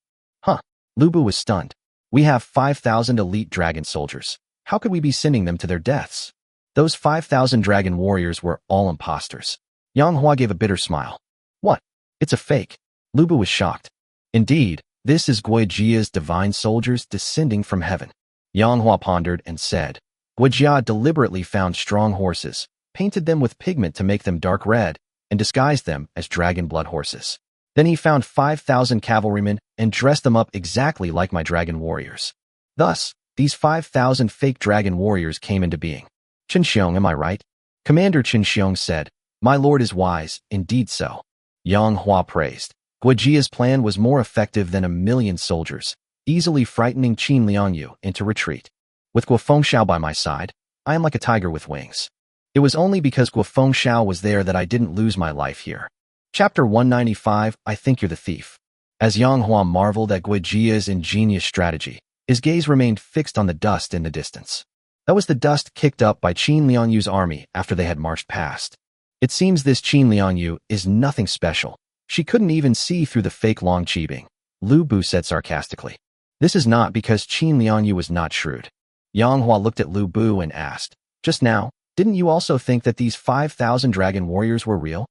Huh. Lu Bu was stunned. We have 5,000 elite dragon soldiers. How could we be sending them to their deaths? Those 5,000 dragon warriors were all imposters. Yang Hua gave a bitter smile. What? It's a fake. Lu Bu was shocked. Indeed, this is Guijia's divine soldiers descending from heaven. Yang Hua pondered and said, Guijia deliberately found strong horses, painted them with pigment to make them dark red, and disguised them as dragon blood horses. Then he found 5,000 cavalrymen and dressed them up exactly like my dragon warriors. Thus, these 5,000 fake dragon warriors came into being. Chen Xiong, am I right? Commander Chen Xiong said, My lord is wise, indeed so. Yang Hua praised. Guijia's plan was more effective than 1,000,000 soldiers, easily frightening Qin Lianyu into retreat. With Guofengxiao by my side, I am like a tiger with wings. It was only because Guofengxiao was there that I didn't lose my life here. Chapter 195, I think you're the thief. As Yang Hua marveled at Guijia's ingenious strategy, his gaze remained fixed on the dust in the distance. That was the dust kicked up by Qin Lianyu's army after they had marched past. It seems this Qin Lianyu is nothing special. She couldn't even see through the fake Long Qibing, Lu Bu said sarcastically. This is not because Qin Lianyu was not shrewd. Yang Hua looked at Lu Bu and asked, Just now, didn't you also think that these 5,000 dragon warriors were real?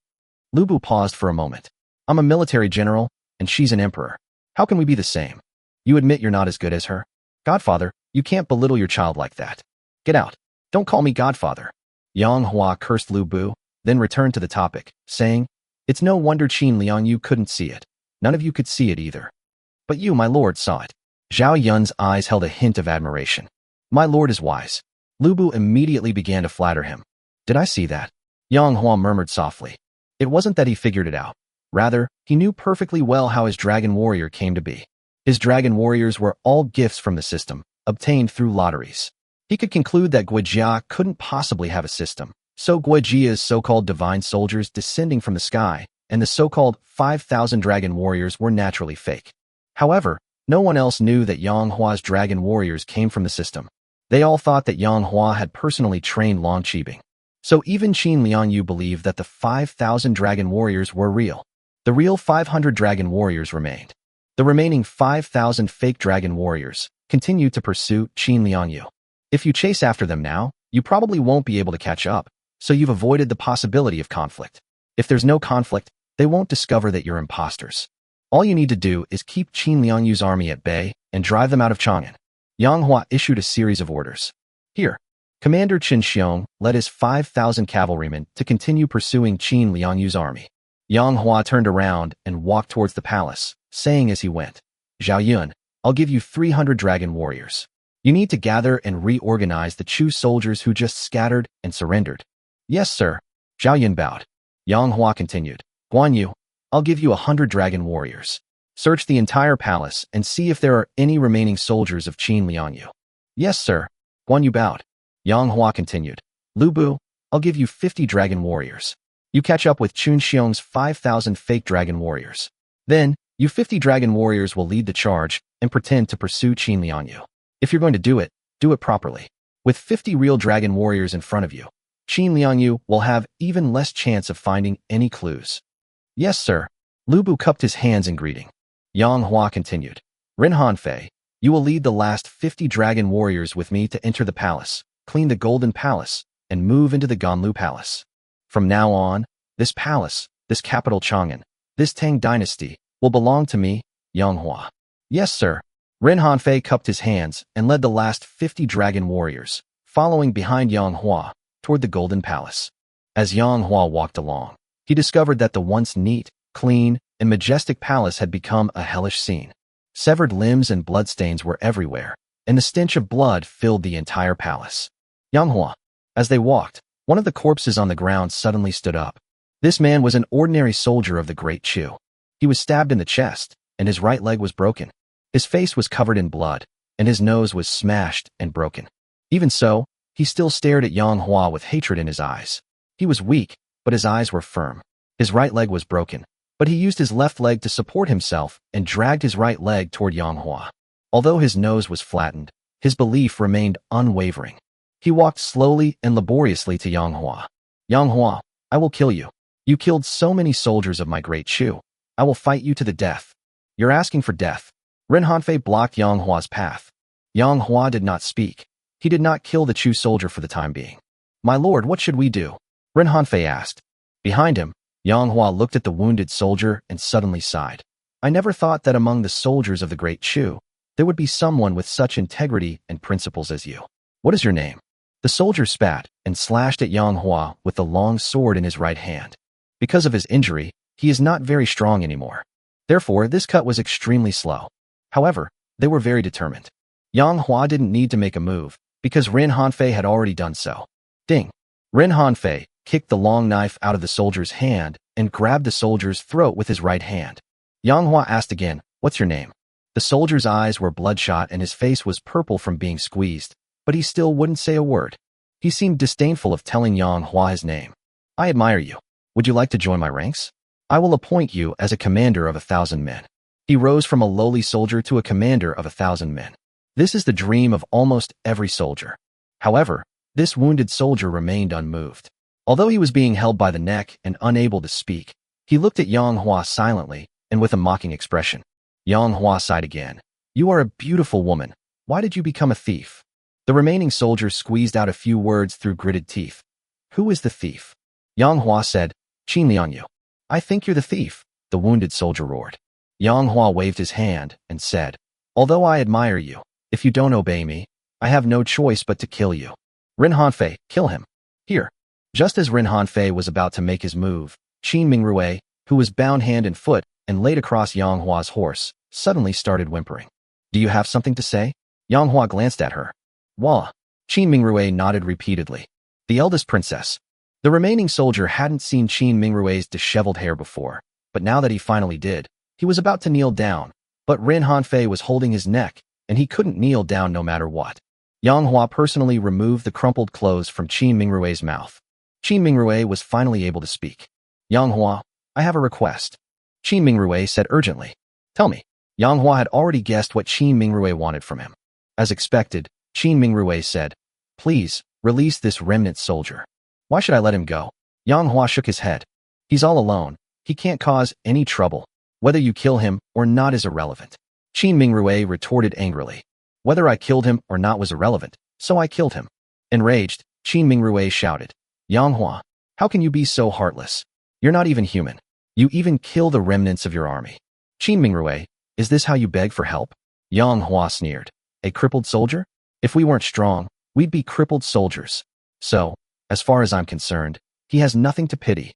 Lu Bu paused for a moment. I'm a military general, and she's an emperor. How can we be the same? You admit you're not as good as her? Godfather, you can't belittle your child like that. Get out. Don't call me Godfather. Yang Hua cursed Lu Bu, then returned to the topic, saying, "It's no wonder Qin Liangyu couldn't see it. None of you could see it either. But you, my lord, saw it." Zhao Yun's eyes held a hint of admiration. "My lord is wise." Lu Bu immediately began to flatter him. "Did I see that?" Yang Hua murmured softly. It wasn't that he figured it out. Rather, he knew perfectly well how his dragon warrior came to be. His dragon warriors were all gifts from the system, obtained through lotteries. He could conclude that Guijia couldn't possibly have a system, so Guijia's so-called divine soldiers descending from the sky and the so-called 5,000 dragon warriors were naturally fake. However, no one else knew that Yang Hua's dragon warriors came from the system. They all thought that Yang Hua had personally trained Long Qibing. So even Qin Liangyu believed that the 5,000 dragon warriors were real. The real 500 dragon warriors remained. The remaining 5,000 fake dragon warriors continued to pursue Qin Liangyu. If you chase after them now, you probably won't be able to catch up, so you've avoided the possibility of conflict. If there's no conflict, they won't discover that you're imposters. All you need to do is keep Qin Liangyu's army at bay and drive them out of Chang'an. Yang Hua issued a series of orders. Here, Commander Qin Xiong led his 5,000 cavalrymen to continue pursuing Qin Liangyu's army. Yang Hua turned around and walked towards the palace, saying as he went, "Zhao Yun, I'll give you 300 dragon warriors. You need to gather and reorganize the Chu soldiers who just scattered and surrendered." "Yes, sir." Zhao Yun bowed. Yang Hua continued, "Guan Yu, I'll give you 100 dragon warriors. Search the entire palace and see if there are any remaining soldiers of Qin Liangyu." "Yes, sir." Guan Yu bowed. Yang Hua continued, "Lu Bu, I'll give you 50 dragon warriors. You catch up with Qin Xiong's 5,000 fake dragon warriors. Then, you 50 dragon warriors will lead the charge and pretend to pursue Qin Liangyu. If you're going to do it properly. With 50 real dragon warriors in front of you, Qin Liangyu will have even less chance of finding any clues." "Yes, sir." Lu Bu cupped his hands in greeting. Yang Hua continued, "Ren Hanfei, you will lead the last 50 dragon warriors with me to enter the palace, clean the Golden Palace, and move into the Ganlu Palace. From now on, this palace, this capital Chang'an, this Tang dynasty, will belong to me, Yang Hua." "Yes, sir." Ren Hanfei cupped his hands and led the last 50 dragon warriors, following behind Yang Hua, toward the Golden Palace. As Yang Hua walked along, he discovered that the once neat, clean, and majestic palace had become a hellish scene. Severed limbs and bloodstains were everywhere, and the stench of blood filled the entire palace. Yang Hua. As they walked, one of the corpses on the ground suddenly stood up. This man was an ordinary soldier of the Great Chu. He was stabbed in the chest, and his right leg was broken. His face was covered in blood, and his nose was smashed and broken. Even so, he still stared at Yang Hua with hatred in his eyes. He was weak, but his eyes were firm. His right leg was broken, but he used his left leg to support himself and dragged his right leg toward Yang Hua. Although his nose was flattened, his belief remained unwavering. He walked slowly and laboriously to Yang Hua. "Yang Hua, I will kill you. You killed so many soldiers of my Great Chu. I will fight you to the death." "You're asking for death." Ren Hanfei blocked Yang Hua's path. Yang Hua did not speak. He did not kill the Chu soldier for the time being. "My lord, what should we do?" Ren Hanfei asked. Behind him, Yang Hua looked at the wounded soldier and suddenly sighed. "I never thought that among the soldiers of the Great Chu, there would be someone with such integrity and principles as you. What is your name?" The soldier spat and slashed at Yang Hua with the long sword in his right hand. Because of his injury, he is not very strong anymore. Therefore, this cut was extremely slow. However, they were very determined. Yang Hua didn't need to make a move, because Ren Hanfei had already done so. Ding! Ren Hanfei kicked the long knife out of the soldier's hand and grabbed the soldier's throat with his right hand. Yang Hua asked again, "What's your name?" The soldier's eyes were bloodshot and his face was purple from being squeezed, but he still wouldn't say a word. He seemed disdainful of telling Yang Hua his name. "I admire you. Would you like to join my ranks? I will appoint you as a commander of 1,000 men." He rose from a lowly soldier to a commander of 1,000 men. This is the dream of almost every soldier. However, this wounded soldier remained unmoved. Although he was being held by the neck and unable to speak, he looked at Yang Hua silently and with a mocking expression. Yang Hua sighed again. "You are a beautiful woman. Why did you become a thief?" The remaining soldier squeezed out a few words through gritted teeth. "Who is the thief?" Yang Hua said, "Qin Liangyu." "I think you're the thief," the wounded soldier roared. Yang Hua waved his hand and said, "Although I admire you, if you don't obey me, I have no choice but to kill you." Ren Hanfei, "Kill him." "Here." Just as Ren Hanfei was about to make his move, Qin Mingrui, who was bound hand and foot and laid across Yang Hua's horse, suddenly started whimpering. Do you have something to say? Yang Hua glanced at her. Wah. Qin Mingrui nodded repeatedly. The eldest princess. The remaining soldier hadn't seen Qin Mingrui's disheveled hair before, but now that he finally did, he was about to kneel down, but Ren Hanfei was holding his neck, and he couldn't kneel down no matter what. Yang Hua personally removed the crumpled clothes from Qin Mingrui's mouth. Qin Mingrui was finally able to speak. Yang Hua, I have a request. Qin Mingrui said urgently. Tell me. Yang Hua had already guessed what Qin Mingrui wanted from him. As expected, Qin Mingrui said, Please, release this remnant soldier. Why should I let him go? Yang Hua shook his head. He's all alone. He can't cause any trouble. Whether you kill him or not is irrelevant. Qin Mingrui retorted angrily. Whether I killed him or not was irrelevant, so I killed him. Enraged, Qin Mingrui shouted. Yang Hua, how can you be so heartless? You're not even human. You even kill the remnants of your army. Qin Mingrui, is this how you beg for help? Yang Hua sneered. A crippled soldier? If we weren't strong, we'd be crippled soldiers. So, as far as I'm concerned, he has nothing to pity.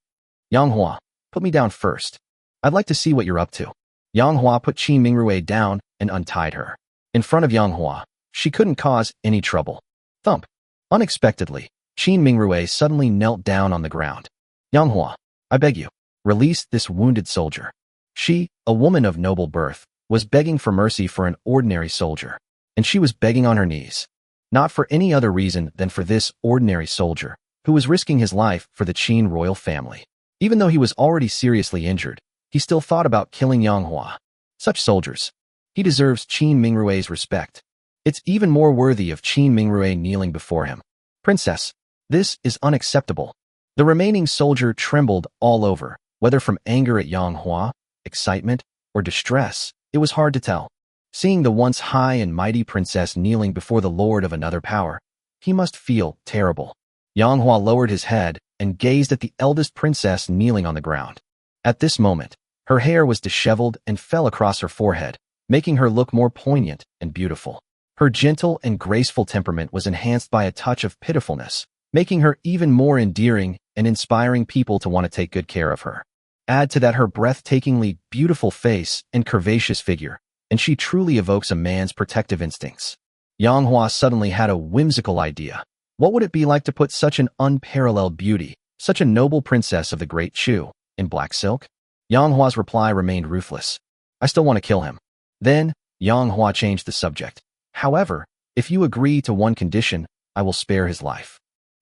Yang Hua, put me down first. I'd like to see what you're up to. Yang Hua put Qin Mingrui down and untied her. In front of Yang Hua, she couldn't cause any trouble. Thump. Unexpectedly, Qin Mingrui suddenly knelt down on the ground. Yang Hua, I beg you, release this wounded soldier. She, a woman of noble birth, was begging for mercy for an ordinary soldier, and she was begging on her knees. Not for any other reason than for this ordinary soldier, who was risking his life for the Qin royal family. Even though he was already seriously injured, he still thought about killing Yang Hua. Such soldiers. He deserves Qin Mingrui's respect. It's even more worthy of Qin Mingrui kneeling before him. Princess, this is unacceptable. The remaining soldier trembled all over, whether from anger at Yang Hua, excitement, or distress. It was hard to tell. Seeing the once high and mighty princess kneeling before the lord of another power, he must feel terrible. Yang Hua lowered his head and gazed at the eldest princess kneeling on the ground. At this moment, her hair was disheveled and fell across her forehead, making her look more poignant and beautiful. Her gentle and graceful temperament was enhanced by a touch of pitifulness, making her even more endearing and inspiring people to want to take good care of her. Add to that her breathtakingly beautiful face and curvaceous figure, and she truly evokes a man's protective instincts. Yang Hua suddenly had a whimsical idea. What would it be like to put such an unparalleled beauty, such a noble princess of the great Chu, in black silk? Yang Hua's reply remained ruthless. I still want to kill him. Then, Yang Hua changed the subject. However, if you agree to one condition, I will spare his life.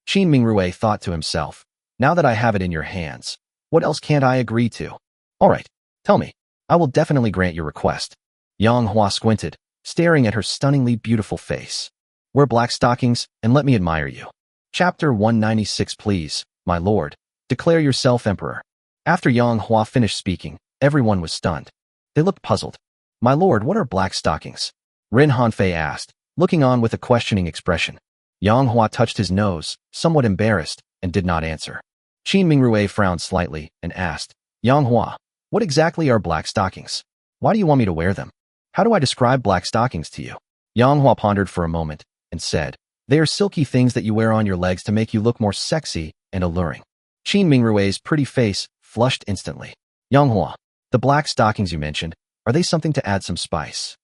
Qin Mingrui thought to himself, now that I have it in your hands, what else can't I agree to? All right, tell me. I will definitely grant your request. Yang Hua squinted, staring at her stunningly beautiful face. Wear black stockings and let me admire you. Chapter 196. Please, my lord, declare yourself emperor. After Yang Hua finished speaking, everyone was stunned. They looked puzzled. My lord, what are black stockings? Ren Hanfei asked, looking on with a questioning expression. Yang Hua touched his nose, somewhat embarrassed, and did not answer. Qin Mingrui frowned slightly and asked, Yang Hua, what exactly are black stockings? Why do you want me to wear them? How do I describe black stockings to you? Yang Hua pondered for a moment and said, they are silky things that you wear on your legs to make you look more sexy and alluring. Qin Mingrui's pretty face flushed instantly. Yang Hua, the black stockings you mentioned, are they something to add some spice?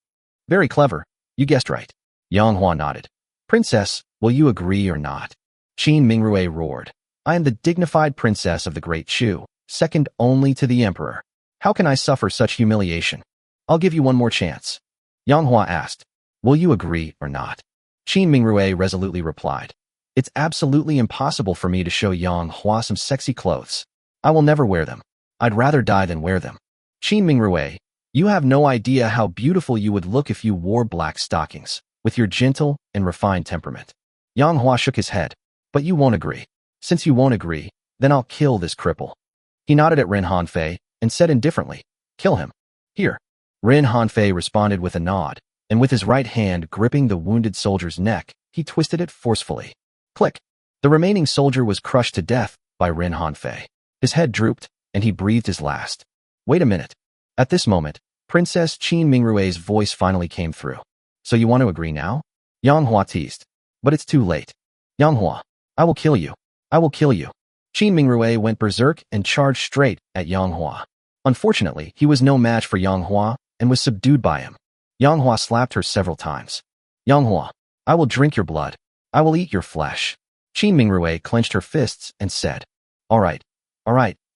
Very clever. You guessed right. Yang Hua nodded. Princess, will you agree or not? Qin Mingrui roared. I am the dignified princess of the Great Chu, second only to the emperor. How can I suffer such humiliation? I'll give you one more chance. Yang Hua asked, will you agree or not? Qin Mingrui resolutely replied. It's absolutely impossible for me to show Yang Hua some sexy clothes. I will never wear them. I'd rather die than wear them. Qin Mingrui, you have no idea how beautiful you would look if you wore black stockings, with your gentle and refined temperament. Yang Hua shook his head. But you won't agree. Since you won't agree, then I'll kill this cripple. He nodded at Ren Hanfei and said indifferently, kill him. Here. Ren Hanfei responded with a nod, and with his right hand gripping the wounded soldier's neck, he twisted it forcefully. Click. The remaining soldier was crushed to death by Ren Hanfei. His head drooped, and he breathed his last. Wait a minute. At this moment, Princess Qin Mingrui's voice finally came through. So you want to agree now? Yang Hua teased. But it's too late. Yang Hua, I will kill you. I will kill you. Qin Mingrui went berserk and charged straight at Yang Hua. Unfortunately, he was no match for Yang Hua and was subdued by him. Yang Hua slapped her several times. Yang Hua, I will drink your blood. I will eat your flesh. Qin Mingrui clenched her fists and said, all right,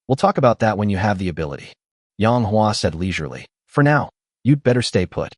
we'll talk about that when you have the ability. Yang Hua said leisurely, for now, you'd better stay put.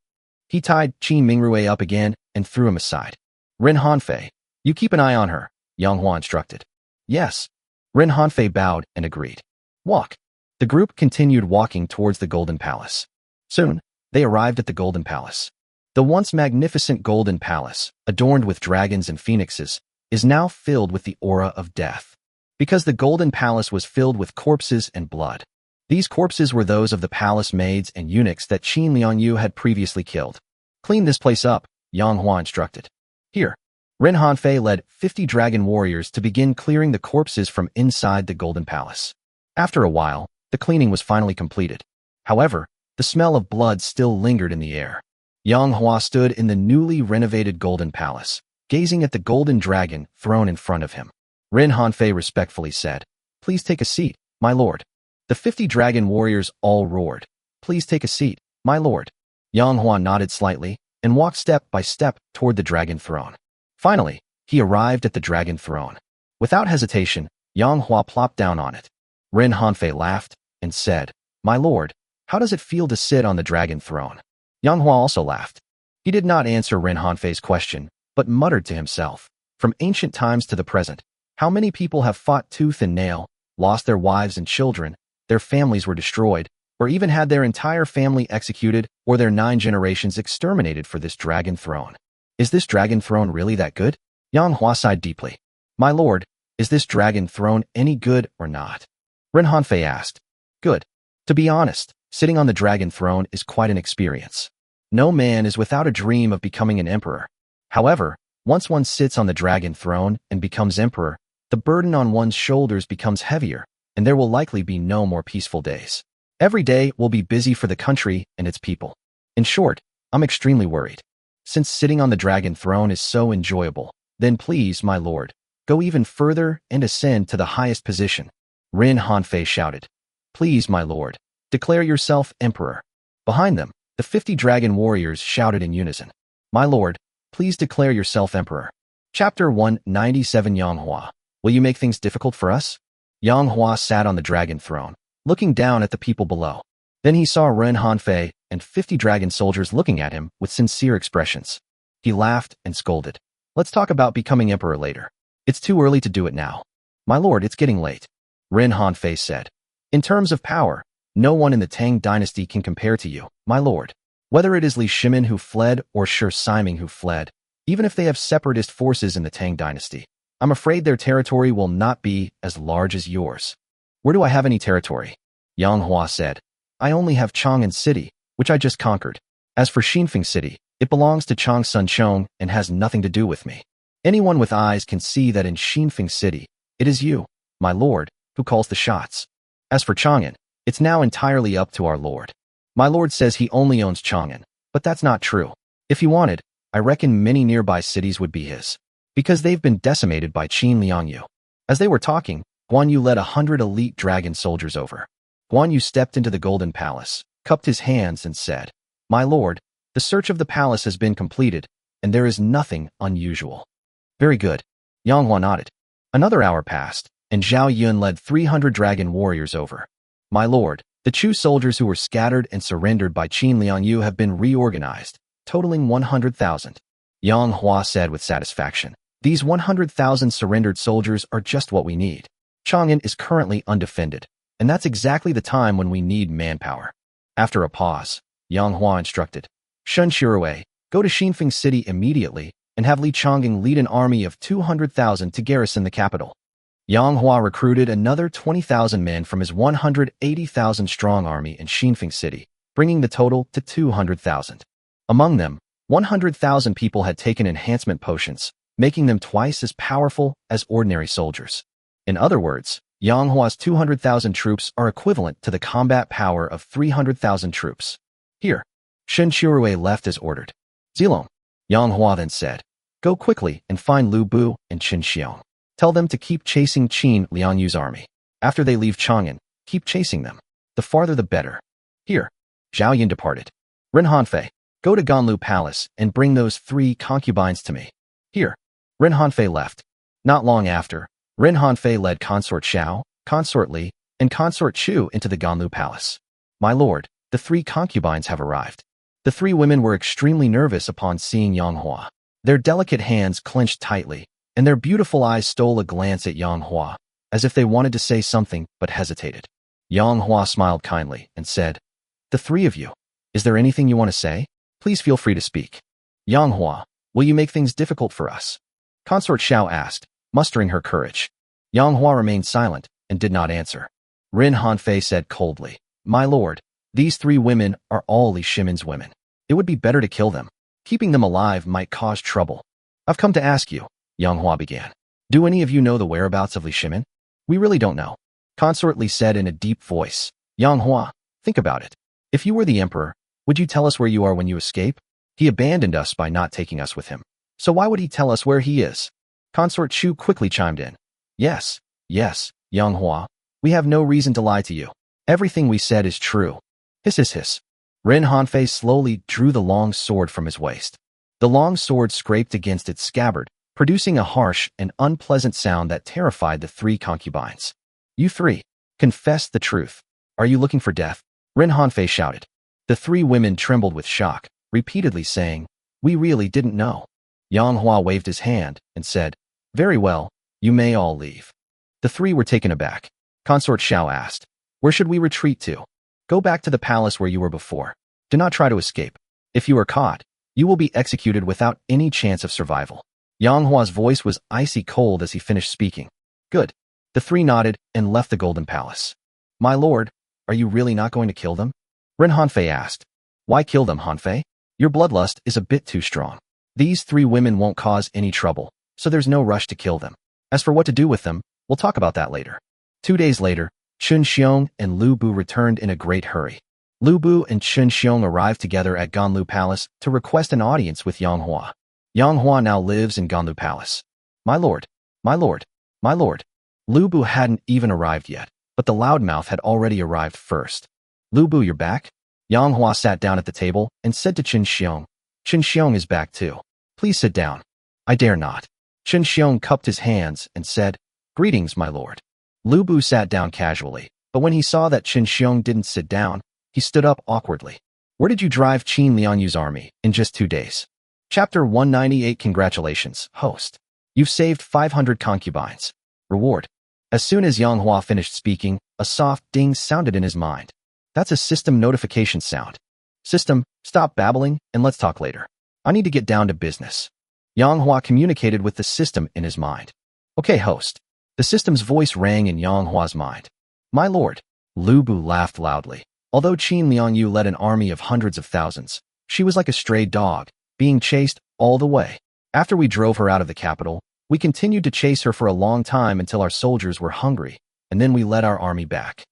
He tied Qin Mingrui up again and threw him aside. Ren Hanfei, you keep an eye on her, Yang Hua instructed. Yes. Ren Hanfei bowed and agreed. Walk. The group continued walking towards the Golden Palace. Soon, they arrived at the Golden Palace. The once magnificent Golden Palace, adorned with dragons and phoenixes, is now filled with the aura of death. Because the Golden Palace was filled with corpses and blood. These corpses were those of the palace maids and eunuchs that Qin Liangyu had previously killed. Clean this place up, Yang Hua instructed. Here. Ren Hanfei led 50 dragon warriors to begin clearing the corpses from inside the Golden Palace. After a while, the cleaning was finally completed. However, the smell of blood still lingered in the air. Yang Hua stood in the newly renovated Golden Palace, gazing at the golden dragon throne in front of him. Ren Hanfei respectfully said, please take a seat, my lord. The 50 dragon warriors all roared, please take a seat, my lord. Yang Hua nodded slightly and walked step by step toward the dragon throne. Finally, he arrived at the dragon throne. Without hesitation, Yang Hua plopped down on it. Ren Hanfei laughed and said, my lord, how does it feel to sit on the dragon throne? Yang Hua also laughed. He did not answer Ren Hanfei's question, but muttered to himself, from ancient times to the present, how many people have fought tooth and nail, lost their wives and children, their families were destroyed, or even had their entire family executed or their 9 generations exterminated for this dragon throne. Is this dragon throne really that good? Yang Hua sighed deeply. My lord, is this dragon throne any good or not? Ren Hanfei asked. Good. To be honest, sitting on the dragon throne is quite an experience. No man is without a dream of becoming an emperor. However, once one sits on the dragon throne and becomes emperor, the burden on one's shoulders becomes heavier, and there will likely be no more peaceful days. Every day will be busy for the country and its people. In short, I'm extremely worried. Since sitting on the dragon throne is so enjoyable, then please, my lord, go even further and ascend to the highest position. Ren Hanfei shouted. Please, my lord, declare yourself emperor. Behind them, the 50 dragon warriors shouted in unison. My lord, please declare yourself emperor. Chapter 197 Yang Hua, will you make things difficult for us? Yang Hua sat on the dragon throne, looking down at the people below. Then he saw Ren Hanfei and 50 dragon soldiers looking at him with sincere expressions. He laughed and scolded. Let's talk about becoming emperor later. It's too early to do it now. My lord, it's getting late. Ren Hanfei said. In terms of power, no one in the Tang dynasty can compare to you, my lord. Whether it is Li Shimin who fled or Shi Siming who fled, even if they have separatist forces in the Tang dynasty, I'm afraid their territory will not be as large as yours. Where do I have any territory? Yang Hua said. I only have Chang'an City, which I just conquered. As for Xinfeng City, it belongs to Chang Sun Chong and has nothing to do with me. Anyone with eyes can see that in Xinfeng City, it is you, my lord, who calls the shots. As for Chang'an, it's now entirely up to our lord. My lord says he only owns Chang'an, but that's not true. If he wanted, I reckon many nearby cities would be his. Because they've been decimated by Qin Liangyu. As they were talking, Guan Yu led 100 elite dragon soldiers over. Guan Yu stepped into the Golden Palace, cupped his hands and said, My lord, the search of the palace has been completed, and there is nothing unusual. Very good. Yang Hua nodded. Another hour passed, and Zhao Yun led 300 dragon warriors over. My lord, the Chu soldiers who were scattered and surrendered by Qin Liangyu have been reorganized, totaling 100,000. Yang Hua said with satisfaction. These 100,000 surrendered soldiers are just what we need. Chang'an is currently undefended, and that's exactly the time when we need manpower. After a pause, Yang Hua instructed, Shun Shirui, go to Xinfeng City immediately and have Li Chang'an lead an army of 200,000 to garrison the capital. Yang Hua recruited another 20,000 men from his 180,000 strong army in Xinfeng City, bringing the total to 200,000. Among them, 100,000 people had taken enhancement potions, making them twice as powerful as ordinary soldiers. In other words, Yang Hua's 200,000 troops are equivalent to the combat power of 300,000 troops. Here, Shen Shirui left as ordered. Zilong, Yang Hua then said, go quickly and find Lu Bu and Qin Xiong. Tell them to keep chasing Qin Lianyu's army. After they leave Chang'an, keep chasing them. The farther the better. Here. Zhao Yun departed. Ren Hanfei, go to Ganlu Palace and bring those 3 concubines to me. Here. Ren Hanfei left. Not long after, Ren Hanfei led Consort Xiao, Consort Li, and Consort Chu into the Ganlu Palace. My lord, the 3 concubines have arrived. The 3 women were extremely nervous upon seeing Yang Hua. Their delicate hands clenched tightly, and their beautiful eyes stole a glance at Yang Hua, as if they wanted to say something but hesitated. Yang Hua smiled kindly and said, "The 3 of you, is there anything you want to say? Please feel free to speak." Yang Hua, will you make things difficult for us? Consort Xiao asked, mustering her courage. Yang Hua remained silent and did not answer. Ren Hanfei said coldly, "My lord, these 3 women are all Li Shimin's women. It would be better to kill them. Keeping them alive might cause trouble." "I've come to ask you," Yang Hua began. "Do any of you know the whereabouts of Li Shimin?" "We really don't know," Consort Li said in a deep voice. "Yang Hua, think about it. If you were the emperor, would you tell us where you are when you escape? He abandoned us by not taking us with him. So why would he tell us where he is?" Consort Chu quickly chimed in. Yes, Yang Hua, we have no reason to lie to you. Everything we said is true." Hiss hiss hiss. Ren Hanfei slowly drew the long sword from his waist. The long sword scraped against its scabbard, producing a harsh and unpleasant sound that terrified the 3 concubines. "You 3, confess the truth. Are you looking for death?" Ren Hanfei shouted. The 3 women trembled with shock, repeatedly saying, "We really didn't know." Yang Hua waved his hand and said, "Very well, you may all leave." The 3 were taken aback. Consort Xiao asked, "Where should we retreat to?" "Go back to the palace where you were before. Do not try to escape. If you are caught, you will be executed without any chance of survival." Yang Hua's voice was icy cold as he finished speaking. "Good." The 3 nodded and left the Golden Palace. "My lord, are you really not going to kill them?" Ren Hanfei asked. "Why kill them, Hanfei? Your bloodlust is a bit too strong. These 3 women won't cause any trouble, so there's no rush to kill them. As for what to do with them, we'll talk about that later." 2 days later, Chun Xiong and Lu Bu returned in a great hurry. Lu Bu and Chun Xiong arrived together at Ganlu Palace to request an audience with Yang Hua. Yang Hua now lives in Ganlu Palace. My lord, my lord, my lord." Lu Bu hadn't even arrived yet, but the loudmouth had already arrived first. "Lu Bu, you're back?" Yang Hua sat down at the table and said to Chun Xiong, "Chun Xiong is back too. Please sit down." "I dare not." Chun Xiong cupped his hands and said, "Greetings, my lord." Lu Bu sat down casually, but when he saw that Chun Xiong didn't sit down, he stood up awkwardly. "Where did you drive Qin Lianyu's army in just 2 days?" Chapter 198. Congratulations, host. You've saved 500 concubines. Reward. As soon as Yang Hua finished speaking, a soft ding sounded in his mind. That's a system notification sound. System, stop babbling and let's talk later. I need to get down to business. Yang Hua communicated with the system in his mind. Okay, host. The system's voice rang in Yang Hua's mind. My lord. Lu Bu laughed loudly. Although Qin Lianyu led an army of hundreds of thousands, she was like a stray dog, being chased all the way. After we drove her out of the capital, we continued to chase her for a long time until our soldiers were hungry, and then we led our army back.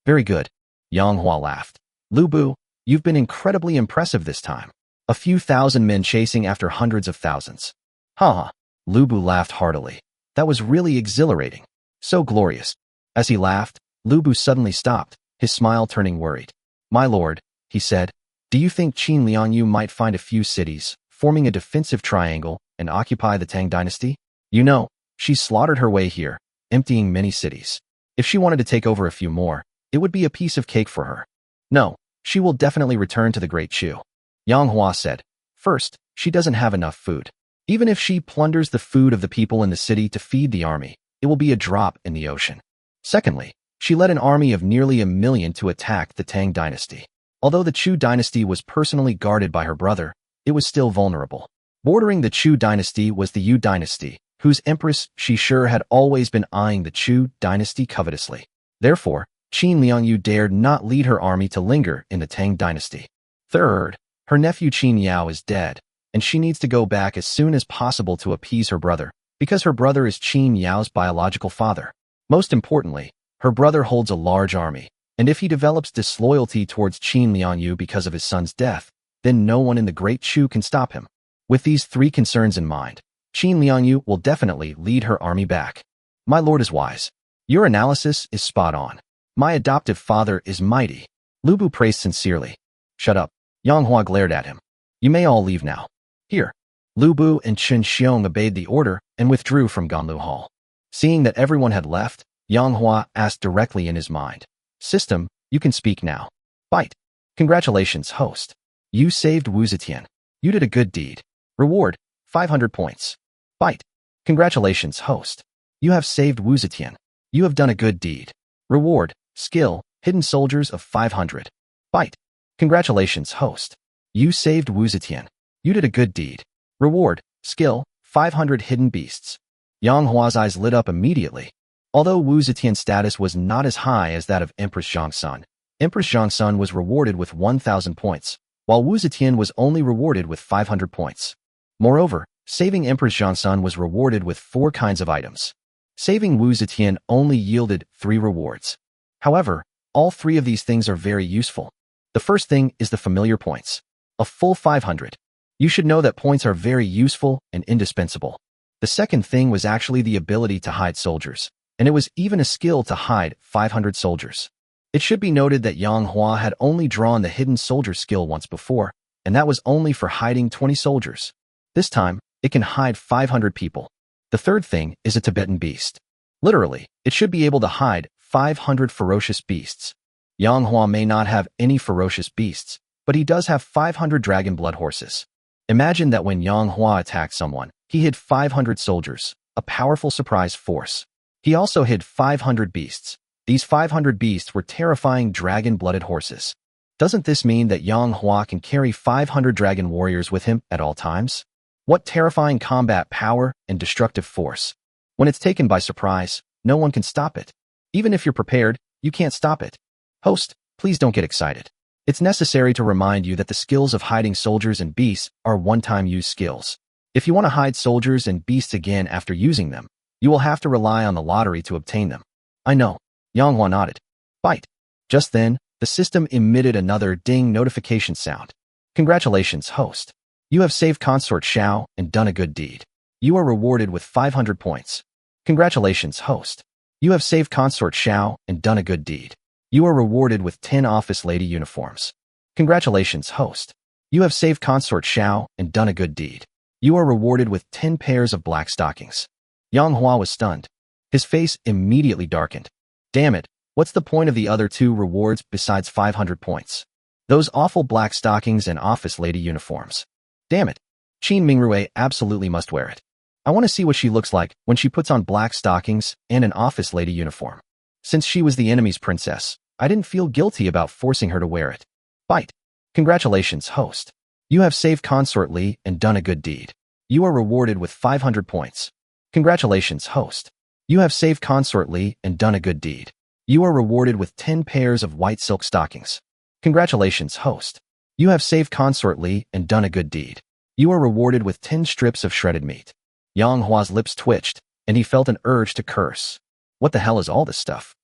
Very good. Yang Hua laughed. Lu Bu, you've been incredibly impressive this time. A few thousand men chasing after hundreds of thousands. Ha! Lu Bu laughed heartily. That was really exhilarating. So glorious. As he laughed, Lu Bu suddenly stopped, his smile turning worried. My lord, he said, do you think Qin Lianyu might find a few cities, forming a defensive triangle, and occupy the Tang dynasty? You know, she slaughtered her way here, emptying many cities. If she wanted to take over a few more, it would be a piece of cake for her. No, she will definitely return to the Great Chu. Yang Hua said. First, she doesn't have enough food. Even if she plunders the food of the people in the city to feed the army, it will be a drop in the ocean. Secondly, she led an army of nearly 1 million to attack the Tang dynasty. Although the Chu dynasty was personally guarded by her brother, it was still vulnerable. Bordering the Chu dynasty was the Yu dynasty, whose empress she sure had always been eyeing the Chu dynasty covetously. Therefore, Qin Lianyu dared not lead her army to linger in the Tang dynasty. Third, her nephew Qin Yao is dead, and she needs to go back as soon as possible to appease her brother, because her brother is Qin Yao's biological father. Most importantly, her brother holds a large army, and if he develops disloyalty towards Qin Lianyu because of his son's death, then no one in the Great Chu can stop him. With these 3 concerns in mind, Qin Lianyu will definitely lead her army back. My lord is wise. Your analysis is spot on. My adoptive father is mighty. Lu Bu praised sincerely. Shut up. Yang Hua glared at him. You may all leave now. Here. Lu Bu and Chen Xiong obeyed the order and withdrew from Ganlu Hall. Seeing that everyone had left, Yang Hua asked directly in his mind. System, you can speak now. Fight. Congratulations, host. You saved Wu Zetian. You did a good deed. Reward, 500 points. Fight. Congratulations, host. You have saved Wu Zetian. You have done a good deed. Reward, skill, hidden soldiers of 500. Fight. Congratulations, host. You saved Wu Zetian. You did a good deed. Reward, skill, 500 hidden beasts. Yang Hua's eyes lit up immediately. Although Wu Zetian's status was not as high as that of Empress Zhangsun, Empress Zhangsun was rewarded with 1,000 points, while Wu Zetian was only rewarded with 500 points. Moreover, saving Empress Zhangsun was rewarded with 4 kinds of items. Saving Wu Zetian only yielded 3 rewards. However, all 3 of these things are very useful. The first thing is the familiar points. A full 500. You should know that points are very useful and indispensable. The second thing was actually the ability to hide soldiers, and it was even a skill to hide 500 soldiers. It should be noted that Yang Hua had only drawn the hidden soldier skill once before, and that was only for hiding 20 soldiers. This time, it can hide 500 people. The third thing is a Tibetan beast. Literally, it should be able to hide 500 ferocious beasts. Yang Hua may not have any ferocious beasts, but he does have 500 dragon blood horses. Imagine that when Yang Hua attacked someone, he hid 500 soldiers, a powerful surprise force. He also hid 500 beasts. These 500 beasts were terrifying dragon-blooded horses. Doesn't this mean that Yang Hua can carry 500 dragon warriors with him at all times? What terrifying combat power and destructive force. When it's taken by surprise, no one can stop it. Even if you're prepared, you can't stop it. Host, please don't get excited. It's necessary to remind you that the skills of hiding soldiers and beasts are one-time use skills. If you want to hide soldiers and beasts again after using them, you will have to rely on the lottery to obtain them. I know. Yang Hua nodded. Fight. Just then, the system emitted another ding notification sound. Congratulations, host. You have saved Consort Xiao and done a good deed. You are rewarded with 500 points. Congratulations, host. You have saved Consort Xiao and done a good deed. You are rewarded with 10 office lady uniforms. Congratulations, host. You have saved Consort Xiao and done a good deed. You are rewarded with 10 pairs of black stockings. Yang Hua was stunned. His face immediately darkened. Damn it, what's the point of the other 2 rewards besides 500 points? Those awful black stockings and office lady uniforms. Damn it. Qin Mingrue absolutely must wear it. I want to see what she looks like when she puts on black stockings and an office lady uniform. Since she was the enemy's princess, I didn't feel guilty about forcing her to wear it. Fight. Congratulations, host. You have saved Consort Li and done a good deed. You are rewarded with 500 points. Congratulations, host. You have saved Consort Li and done a good deed. You are rewarded with 10 pairs of white silk stockings. Congratulations, host. You have saved Consort Li and done a good deed. You are rewarded with 10 strips of shredded meat. Yang Hua's lips twitched, and he felt an urge to curse. What the hell is all this stuff?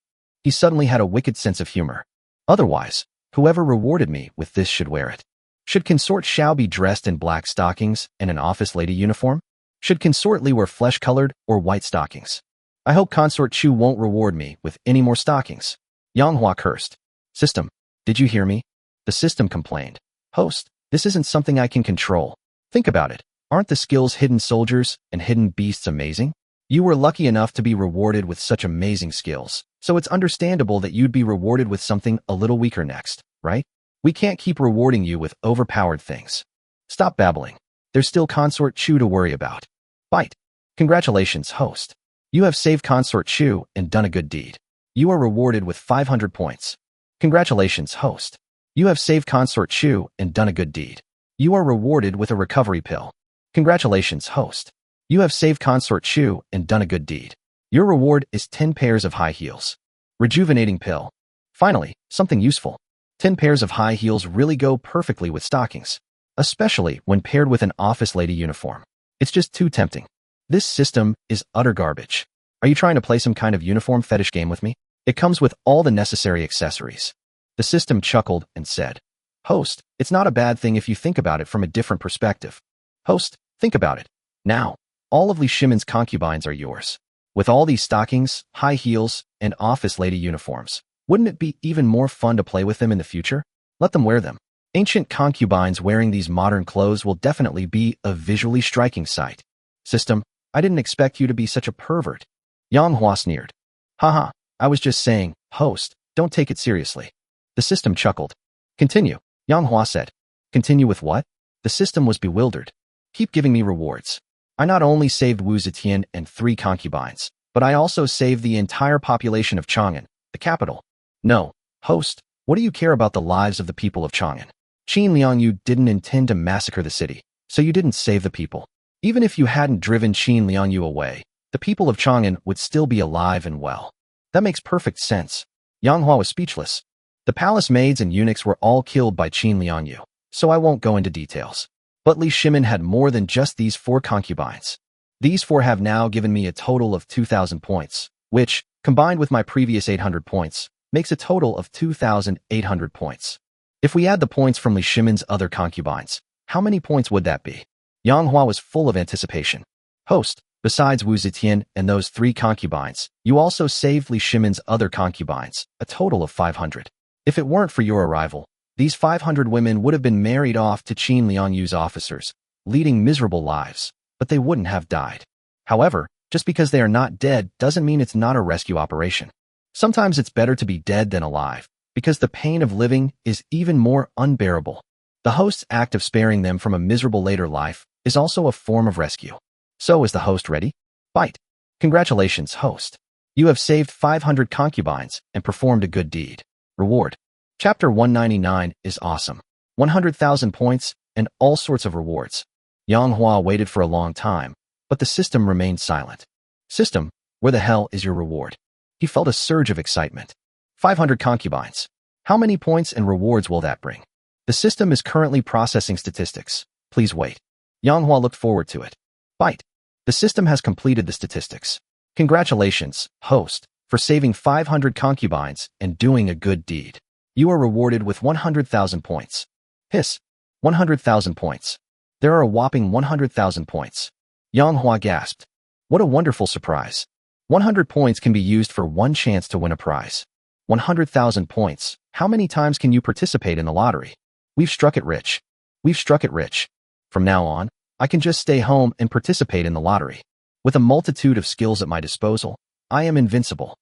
He suddenly had a wicked sense of humor. Otherwise, whoever rewarded me with this should wear it. Should Consort Xiao be dressed in black stockings and an office lady uniform? Should Consort Li wear flesh-colored or white stockings? I hope Consort Chu won't reward me with any more stockings. Yang Hua cursed. System, did you hear me? The system complained. Host, this isn't something I can control. Think about it. Aren't the skills hidden soldiers and hidden beasts amazing? You were lucky enough to be rewarded with such amazing skills, so it's understandable that you'd be rewarded with something a little weaker next, right? We can't keep rewarding you with overpowered things. Stop babbling. There's still Consort Chu to worry about. Fight. Congratulations, host. You have saved Consort Chu and done a good deed. You are rewarded with 500 points. Congratulations, host. You have saved Consort Chu and done a good deed. You are rewarded with a recovery pill. Congratulations, host. You have saved Consort Chu and done a good deed. Your reward is 10 pairs of high heels. Rejuvenating pill. Finally, something useful. 10 pairs of high heels really go perfectly with stockings, especially when paired with an office lady uniform. It's just too tempting. This system is utter garbage. Are you trying to play some kind of uniform fetish game with me? It comes with all the necessary accessories. The system chuckled and said, Host, it's not a bad thing if you think about it from a different perspective. Host, think about it. Now, all of Li Shimon's concubines are yours. With all these stockings, high heels, and office lady uniforms, wouldn't it be even more fun to play with them in the future? Let them wear them. Ancient concubines wearing these modern clothes will definitely be a visually striking sight. System, I didn't expect you to be such a pervert. Yang Hua sneered. Haha, I was just saying, host, don't take it seriously. The system chuckled. Continue, Yang Hua said. Continue with what? The system was bewildered. Keep giving me rewards. I not only saved Wu Zetian and 3 concubines, but I also saved the entire population of Chang'an, the capital. No, host, what do you care about the lives of the people of Chang'an? Qin Liangyu didn't intend to massacre the city, so you didn't save the people. Even if you hadn't driven Qin Liangyu away, the people of Chang'an would still be alive and well. That makes perfect sense. Yang Hua was speechless. The palace maids and eunuchs were all killed by Qin Liangyu, so I won't go into details. But Li Shimin had more than just these 4 concubines. These 4 have now given me a total of 2,000 points, which, combined with my previous 800 points, makes a total of 2,800 points. If we add the points from Li Shimin's other concubines, how many points would that be? Yang Hua was full of anticipation. Host, besides Wu Zetian and those 3 concubines, you also saved Li Shimin's other concubines, a total of 500. If it weren't for your arrival, these 500 women would have been married off to Qin Liangyu's officers, leading miserable lives, but they wouldn't have died. However, just because they are not dead doesn't mean it's not a rescue operation. Sometimes it's better to be dead than alive, because the pain of living is even more unbearable. The host's act of sparing them from a miserable later life is also a form of rescue. So is the host ready? Fight. Congratulations, host. You have saved 500 concubines and performed a good deed. Reward. Chapter 199 is awesome. 100,000 points and all sorts of rewards. Yang Hua waited for a long time, but the system remained silent. System, where the hell is your reward? He felt a surge of excitement. 500 concubines. How many points and rewards will that bring? The system is currently processing statistics. Please wait. Yang Hua looked forward to it. Fight. The system has completed the statistics. Congratulations, host, for saving 500 concubines and doing a good deed. You are rewarded with 100,000 points. Hiss. 100,000 points. There are a whopping 100,000 points. Yang Hua gasped. What a wonderful surprise. 100 points can be used for 1 chance to win a prize. 100,000 points. How many times can you participate in the lottery? We've struck it rich. We've struck it rich. From now on, I can just stay home and participate in the lottery. With a multitude of skills at my disposal, I am invincible.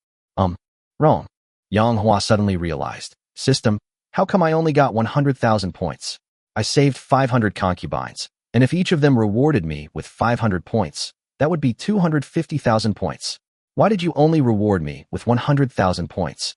Wrong. Yang Hua suddenly realized. System, how come I only got 100,000 points? I saved 500 concubines, and if each of them rewarded me with 500 points, that would be 250,000 points. Why did you only reward me with 100,000 points?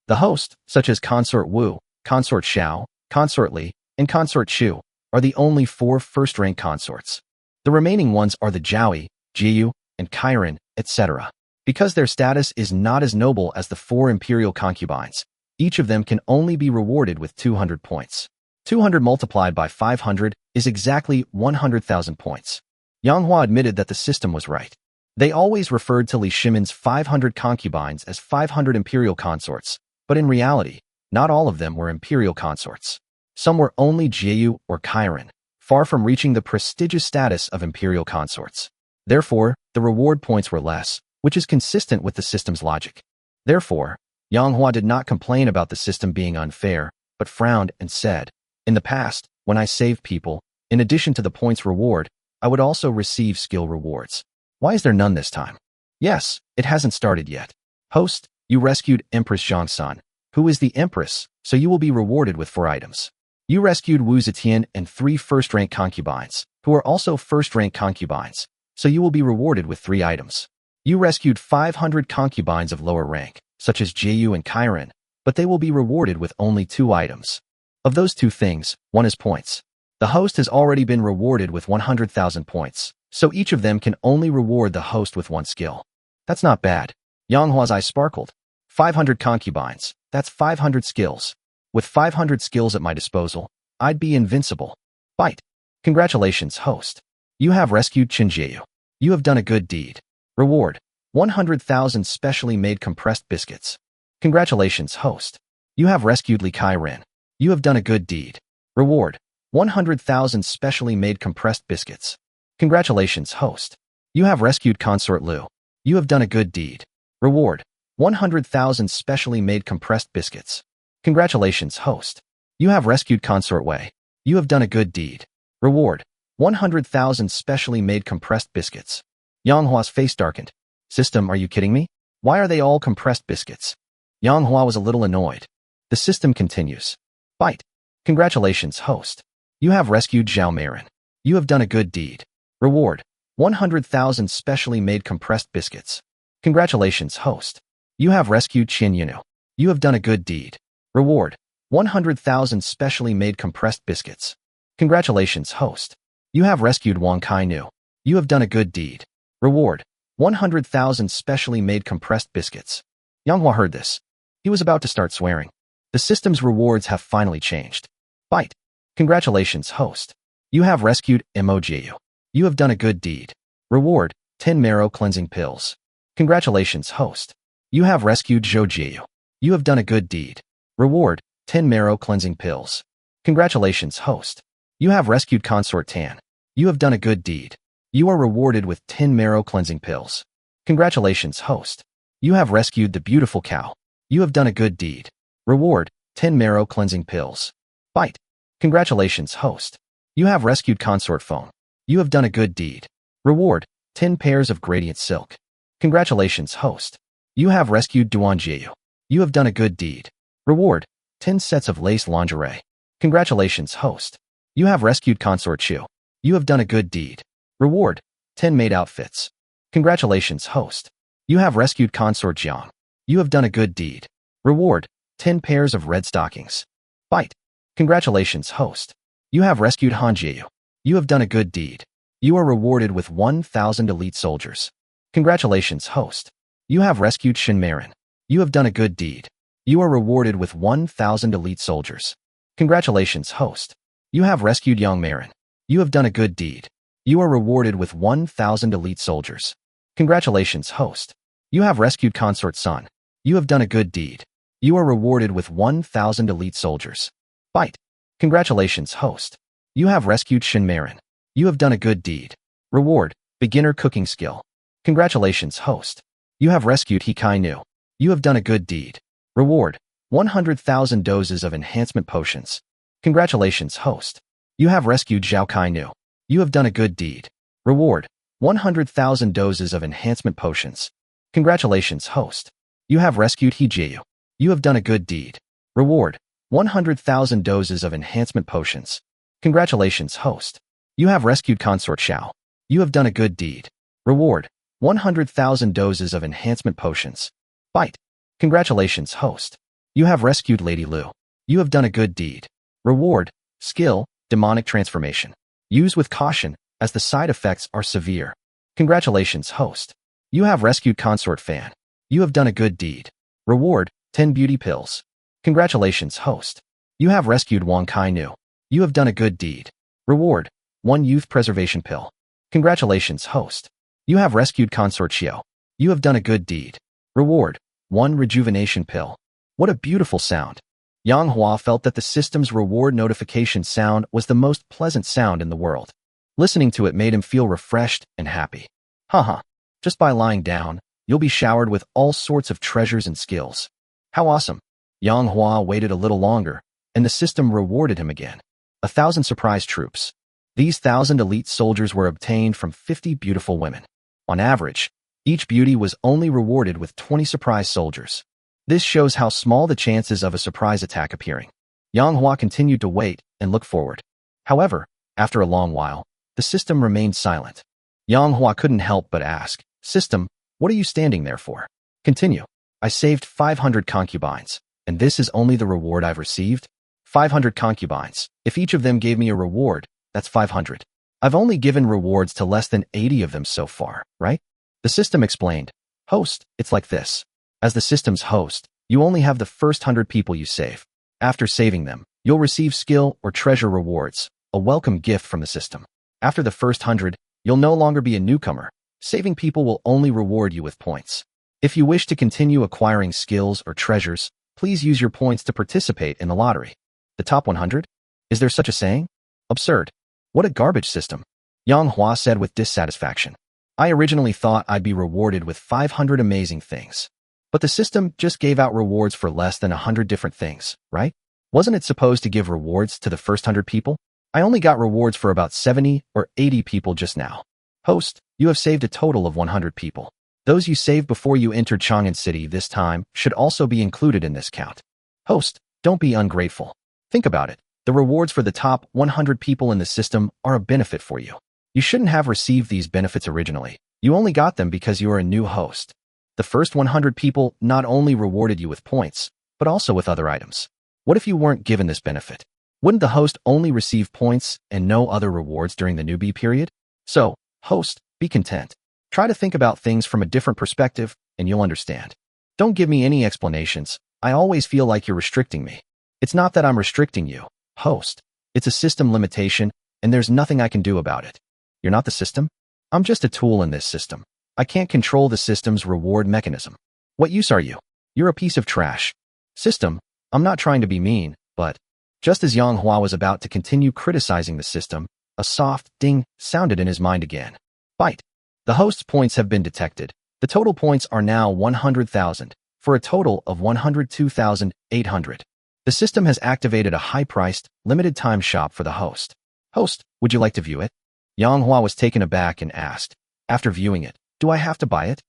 The host, such as Consort Wu, Consort Xiao, Consort Li, and Consort Chu, are the only 4 first-rank consorts. The remaining ones are the Jiaoyi, Jiyu, and Chiron, etc. Because their status is not as noble as the 4 imperial concubines, each of them can only be rewarded with 200 points. 200 multiplied by 500 is exactly 100,000 points. Yang Hua admitted that the system was right. They always referred to Li Shimin's 500 concubines as 500 imperial consorts, but in reality, not all of them were imperial consorts. Some were only Jiyu or Chiron, far from reaching the prestigious status of imperial consorts. Therefore, the reward points were less, which is consistent with the system's logic. Therefore, Yang Hua did not complain about the system being unfair, but frowned and said, in the past, when I saved people, in addition to the points reward, I would also receive skill rewards. Why is there none this time? Yes, it hasn't started yet. Host, you rescued Empress Zhangsan, who is the Empress, so you will be rewarded with 4 items. You rescued Wu Zetian and 3 first-rank concubines, who are also first-rank concubines, so you will be rewarded with 3 items. You rescued 500 concubines of lower rank, such as Jiyu and Chiron, but they will be rewarded with only 2 items. Of those 2 things, one is points. The host has already been rewarded with 100,000 points, so each of them can only reward the host with 1 skill. That's not bad. Yang Hua's eyes sparkled. 500 concubines, that's 500 skills. With 500 skills at my disposal, I'd be invincible. Fight. Congratulations, host. You have rescued Qinjiu. You have done a good deed. Reward. 100,000 specially made compressed biscuits. Congratulations, host. You have rescued Li Kairen. You have done a good deed. Reward. 100,000 specially made compressed biscuits. Congratulations, host. You have rescued Consort Lu. You have done a good deed. Reward: 100,000 specially made compressed biscuits. Congratulations, host. You have rescued Consort Wei. You have done a good deed. Reward: 100,000 specially made compressed biscuits. Yang Hua's face darkened. System, are you kidding me? Why are they all compressed biscuits? Yang Hua was a little annoyed. The system continues. Bite. Congratulations, host. You have rescued Zhao Meiren. You have done a good deed. Reward: 100,000 specially made compressed biscuits. Congratulations, host. You have rescued Qin Yunu. You have done a good deed. Reward: 100,000 specially made compressed biscuits. Congratulations, host. You have rescued Wang Kai Nu. You have done a good deed. Reward: 100,000 specially made compressed biscuits. Yang Hua heard this. He was about to start swearing. The system's rewards have finally changed. Bite. Congratulations, host. You have rescued Emojiu. You have done a good deed. Reward: 10 marrow cleansing pills. Congratulations, host. You have rescued Zhou. You have done a good deed. Reward: 10 marrow cleansing pills. Congratulations, host. You have rescued Consort Tan. You have done a good deed. You are rewarded with 10 marrow cleansing pills. Congratulations, host. You have rescued the beautiful cow. You have done a good deed. Reward: 10 marrow cleansing pills. Bite. Congratulations, host. You have rescued Consort Phone. You have done a good deed. Reward: 10 pairs of gradient silk. Congratulations, host. You have rescued Duan Jiu. You have done a good deed. Reward: 10 sets of lace lingerie. Congratulations, host. You have rescued Consort Chu. You have done a good deed. Reward: 10 maid outfits. Congratulations, host. You have rescued Consort Jiang. You have done a good deed. Reward: 10 pairs of red stockings. Bite. Congratulations, host. You have rescued Han Jiu. You have done a good deed. You are rewarded with 1,000 elite soldiers. Congratulations, host. You have rescued Shin Meiren. You have done a good deed. You are rewarded with 1,000 elite soldiers. Congratulations, host. You have rescued Yang Meiren. You have done a good deed. You are rewarded with 1,000 elite soldiers. Congratulations, host. You have rescued Consort Sun. You have done a good deed. You are rewarded with 1,000 elite soldiers. Bite. Congratulations, host. You have rescued Shin Meiren. You have done a good deed. Reward: beginner cooking skill. Congratulations, host. You have rescued He Kai Nu. You have done a good deed. Reward: 100,000 doses of enhancement potions. Congratulations, host. You have rescued Zhao Kai Nu. You have done a good deed. Reward: 100,000 doses of enhancement potions. Congratulations, host. You have rescued He Jiu. You have done a good deed. Reward: 100,000 doses of enhancement potions. Congratulations, host. You have rescued Consort Xiao. You have done a good deed. Reward: 100,000 doses of enhancement potions. Bite. Congratulations, host. You have rescued Lady Lu. You have done a good deed. Reward: skill, demonic transformation. Use with caution, as the side effects are severe. Congratulations, host. You have rescued Consort Fan. You have done a good deed. Reward: 10 beauty pills. Congratulations, host. You have rescued Wang Kai Nu. You have done a good deed. Reward: 1 youth preservation pill. Congratulations, host. You have rescued Consort Xiao. You have done a good deed. Reward: 1 rejuvenation pill. What a beautiful sound. Yang Hua felt that the system's reward notification sound was the most pleasant sound in the world. Listening to it made him feel refreshed and happy. Haha. Just by lying down, you'll be showered with all sorts of treasures and skills. How awesome. Yang Hua waited a little longer, and the system rewarded him again. 1,000 surprise troops. These 1,000 elite soldiers were obtained from 50 beautiful women. On average, each beauty was only rewarded with 20 surprise soldiers. This shows how small the chances of a surprise attack appearing. Yang Hua continued to wait and look forward. However, after a long while, the system remained silent. Yang Hua couldn't help but ask, "System, what are you standing there for?" Continue. I saved 500 concubines, and this is only the reward I've received? 500 concubines. If each of them gave me a reward, that's 500. I've only given rewards to less than 80 of them so far, right? The system explained. Host, it's like this. As the system's host, you only have the first 100 people you save. After saving them, you'll receive skill or treasure rewards, a welcome gift from the system. After the first 100, you'll no longer be a newcomer. Saving people will only reward you with points. If you wish to continue acquiring skills or treasures, please use your points to participate in the lottery. The top 100? Is there such a saying? Absurd. What a garbage system. Yang Hua said with dissatisfaction. I originally thought I'd be rewarded with 500 amazing things. But the system just gave out rewards for less than 100 different things, right? Wasn't it supposed to give rewards to the first 100 people? I only got rewards for about 70 or 80 people just now. Host, you have saved a total of 100 people. Those you saved before you entered Chang'an City this time should also be included in this count. Host, don't be ungrateful. Think about it. The rewards for the top 100 people in the system are a benefit for you. You shouldn't have received these benefits originally. You only got them because you are a new host. The first 100 people not only rewarded you with points, but also with other items. What if you weren't given this benefit? Wouldn't the host only receive points and no other rewards during the newbie period? So, host, be content. Try to think about things from a different perspective, and you'll understand. Don't give me any explanations. I always feel like you're restricting me. It's not that I'm restricting you, host. It's a system limitation, and there's nothing I can do about it. You're not the system? I'm just a tool in this system. I can't control the system's reward mechanism. What use are you? You're a piece of trash. System, I'm not trying to be mean, but just as Yang Hua was about to continue criticizing the system, a soft ding sounded in his mind again. Bite. The host's points have been detected. The total points are now 100,000, for a total of 102,800. The system has activated a high-priced, limited-time shop for the host. Host, would you like to view it? Yang Hua was taken aback and asked, after viewing it, do I have to buy it?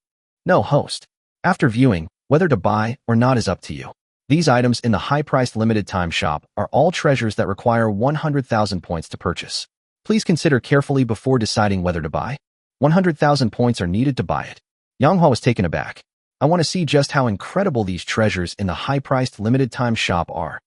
No, host. After viewing, whether to buy or not is up to you. These items in the high-priced limited-time shop are all treasures that require 100,000 points to purchase. Please consider carefully before deciding whether to buy. 100,000 points are needed to buy it. Yang Hua was taken aback. I want to see just how incredible these treasures in the high-priced limited-time shop are.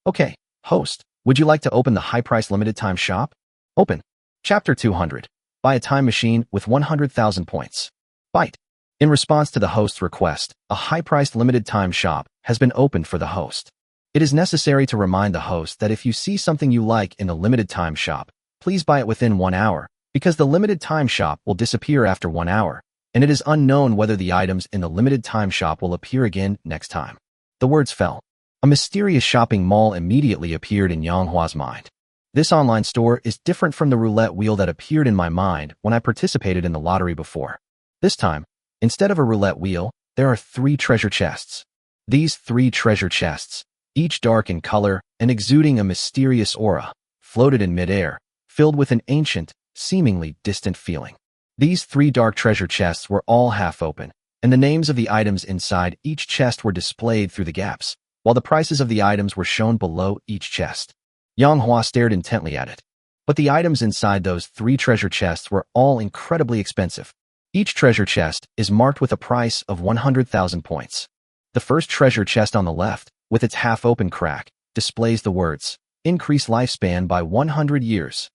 Okay, host, would you like to open the high-priced limited-time shop? Open. Chapter 200. Buy a time machine with 100,000 points. Bite. In response to the host's request, a high-priced limited-time shop has been opened for the host. It is necessary to remind the host that if you see something you like in the limited-time shop, please buy it within 1 hour, because the limited-time shop will disappear after 1 hour, and it is unknown whether the items in the limited-time shop will appear again next time. The words fell. A mysterious shopping mall immediately appeared in Yang Hua's mind. This online store is different from the roulette wheel that appeared in my mind when I participated in the lottery before. This time, instead of a roulette wheel, there are 3 treasure chests. These 3 treasure chests, each dark in color and exuding a mysterious aura, floated in midair, filled with an ancient, seemingly distant feeling. These 3 dark treasure chests were all half open, and the names of the items inside each chest were displayed through the gaps, while the prices of the items were shown below each chest. Yang Hua stared intently at it. But the items inside those 3 treasure chests were all incredibly expensive. Each treasure chest is marked with a price of 100,000 points. The first treasure chest on the left, with its half-open crack, displays the words, "Increase lifespan by 100 years."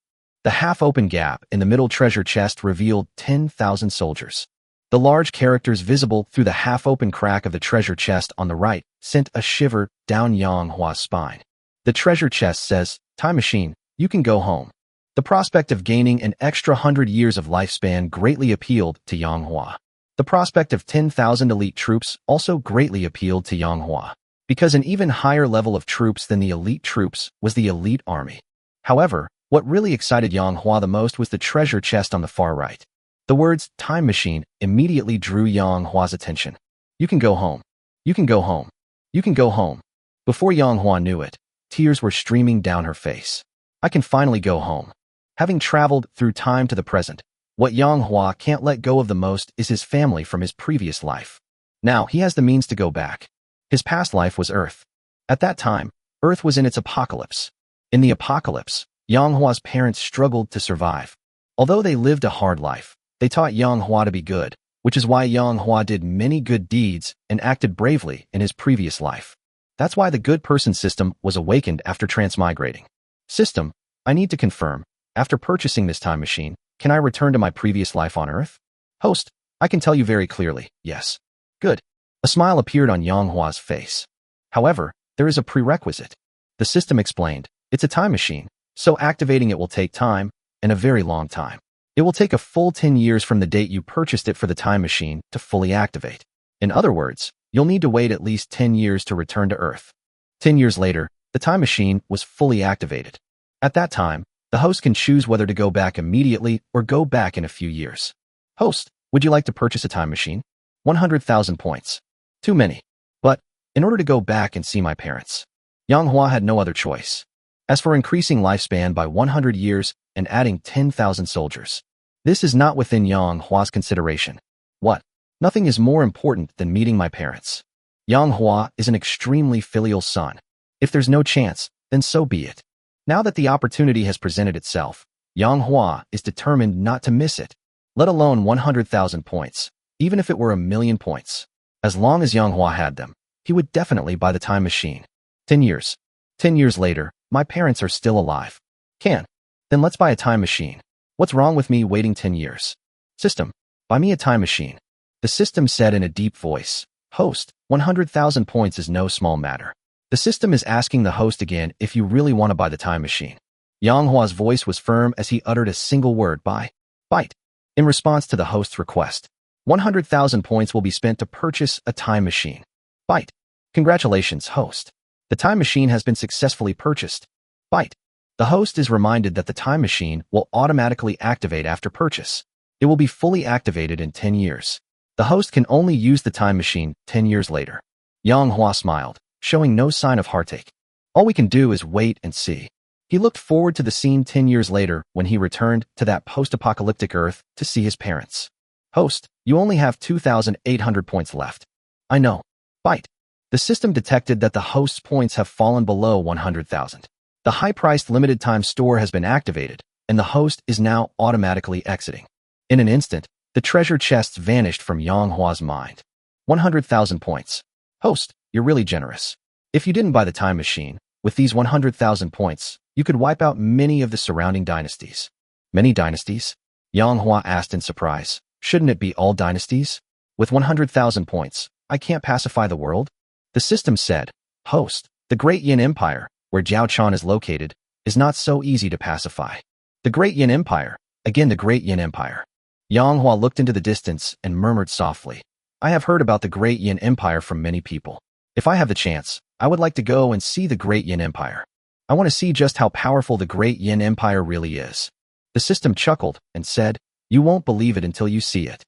The half-open gap in the middle treasure chest revealed 10,000 soldiers. The large characters visible through the half-open crack of the treasure chest on the right sent a shiver down Yang Hua's spine. The treasure chest says, "Time machine, you can go home." The prospect of gaining an extra 100 years of lifespan greatly appealed to Yang Hua. The prospect of 10,000 elite troops also greatly appealed to Yang Hua, because an even higher level of troops than the elite troops was the elite army. However, what really excited Yang Hua the most was the treasure chest on the far right. The words "time machine" immediately drew Yang Hua's attention. "You can go home. You can go home. You can go home." Before Yang Hua knew it, tears were streaming down her face. I can finally go home. Having traveled through time to the present, what Yang Hua can't let go of the most is his family from his previous life. Now he has the means to go back. His past life was Earth. At that time, Earth was in its apocalypse. In the apocalypse, Yang Hua's parents struggled to survive. Although they lived a hard life, they taught Yang Hua to be good, which is why Yang Hua did many good deeds and acted bravely in his previous life. That's why the good person system was awakened after transmigrating. System, I need to confirm, after purchasing this time machine, can I return to my previous life on Earth? Host, I can tell you very clearly, yes. Good. A smile appeared on Yang Hua's face. However, there is a prerequisite. The system explained, it's a time machine, so activating it will take time, and a very long time. It will take a full 10 years from the date you purchased it for the time machine to fully activate. In other words, you'll need to wait at least 10 years to return to Earth. 10 years later, the time machine was fully activated. At that time, the host can choose whether to go back immediately or go back in a few years. Host, Would you like to purchase a time machine? 100,000 points. Too many. But, in order to go back and see my parents, Yang Hua had no other choice. As for increasing lifespan by 100 years and adding 10,000 soldiers, this is not within Yang Hua's consideration. What? Nothing is more important than meeting my parents. Yang Hua is an extremely filial son. If there's no chance, then so be it. Now that the opportunity has presented itself, Yang Hua is determined not to miss it, let alone 100,000 points, even if it were 1,000,000 points. As long as Yang Hua had them, he would definitely buy the time machine. 10 years. 10 years later, my parents are still alive. Can. Then let's buy a time machine. What's wrong with me waiting 10 years? System, buy me a time machine. The system said in a deep voice. Host, 100,000 points is no small matter. The system is asking the host again if you really want to buy the time machine. Yang Hua's voice was firm as he uttered a single word, buy. Bite. In response to the host's request, 100,000 points will be spent to purchase a time machine. Bite. Congratulations, host. The time machine has been successfully purchased. Bite. The host is reminded that the time machine will automatically activate after purchase. It will be fully activated in 10 years. The host can only use the time machine 10 years later. Yang Hua smiled, showing no sign of heartache. All we can do is wait and see. He looked forward to the scene 10 years later when he returned to that post-apocalyptic Earth to see his parents. Host, you only have 2,800 points left. I know. Bite. The system detected that the host's points have fallen below 100,000. The high-priced limited-time store has been activated, and the host is now automatically exiting. In an instant, the treasure chests vanished from Yang Hua's mind. 100,000 points. Host, you're really generous. If you didn't buy the time machine, with these 100,000 points, you could wipe out many of the surrounding dynasties. Many dynasties? Yang Hua asked in surprise. Shouldn't it be all dynasties? With 100,000 points, I can't pacify the world? The system said, Host, the Great Yin Empire, where Jiao Chan is located, is not so easy to pacify. The Great Yin Empire, again the Great Yin Empire. Yang Hua looked into the distance and murmured softly, I have heard about the Great Yin Empire from many people. If I have the chance, I would like to go and see the Great Yin Empire. I want to see just how powerful the Great Yin Empire really is. The system chuckled and said, You won't believe it until you see it.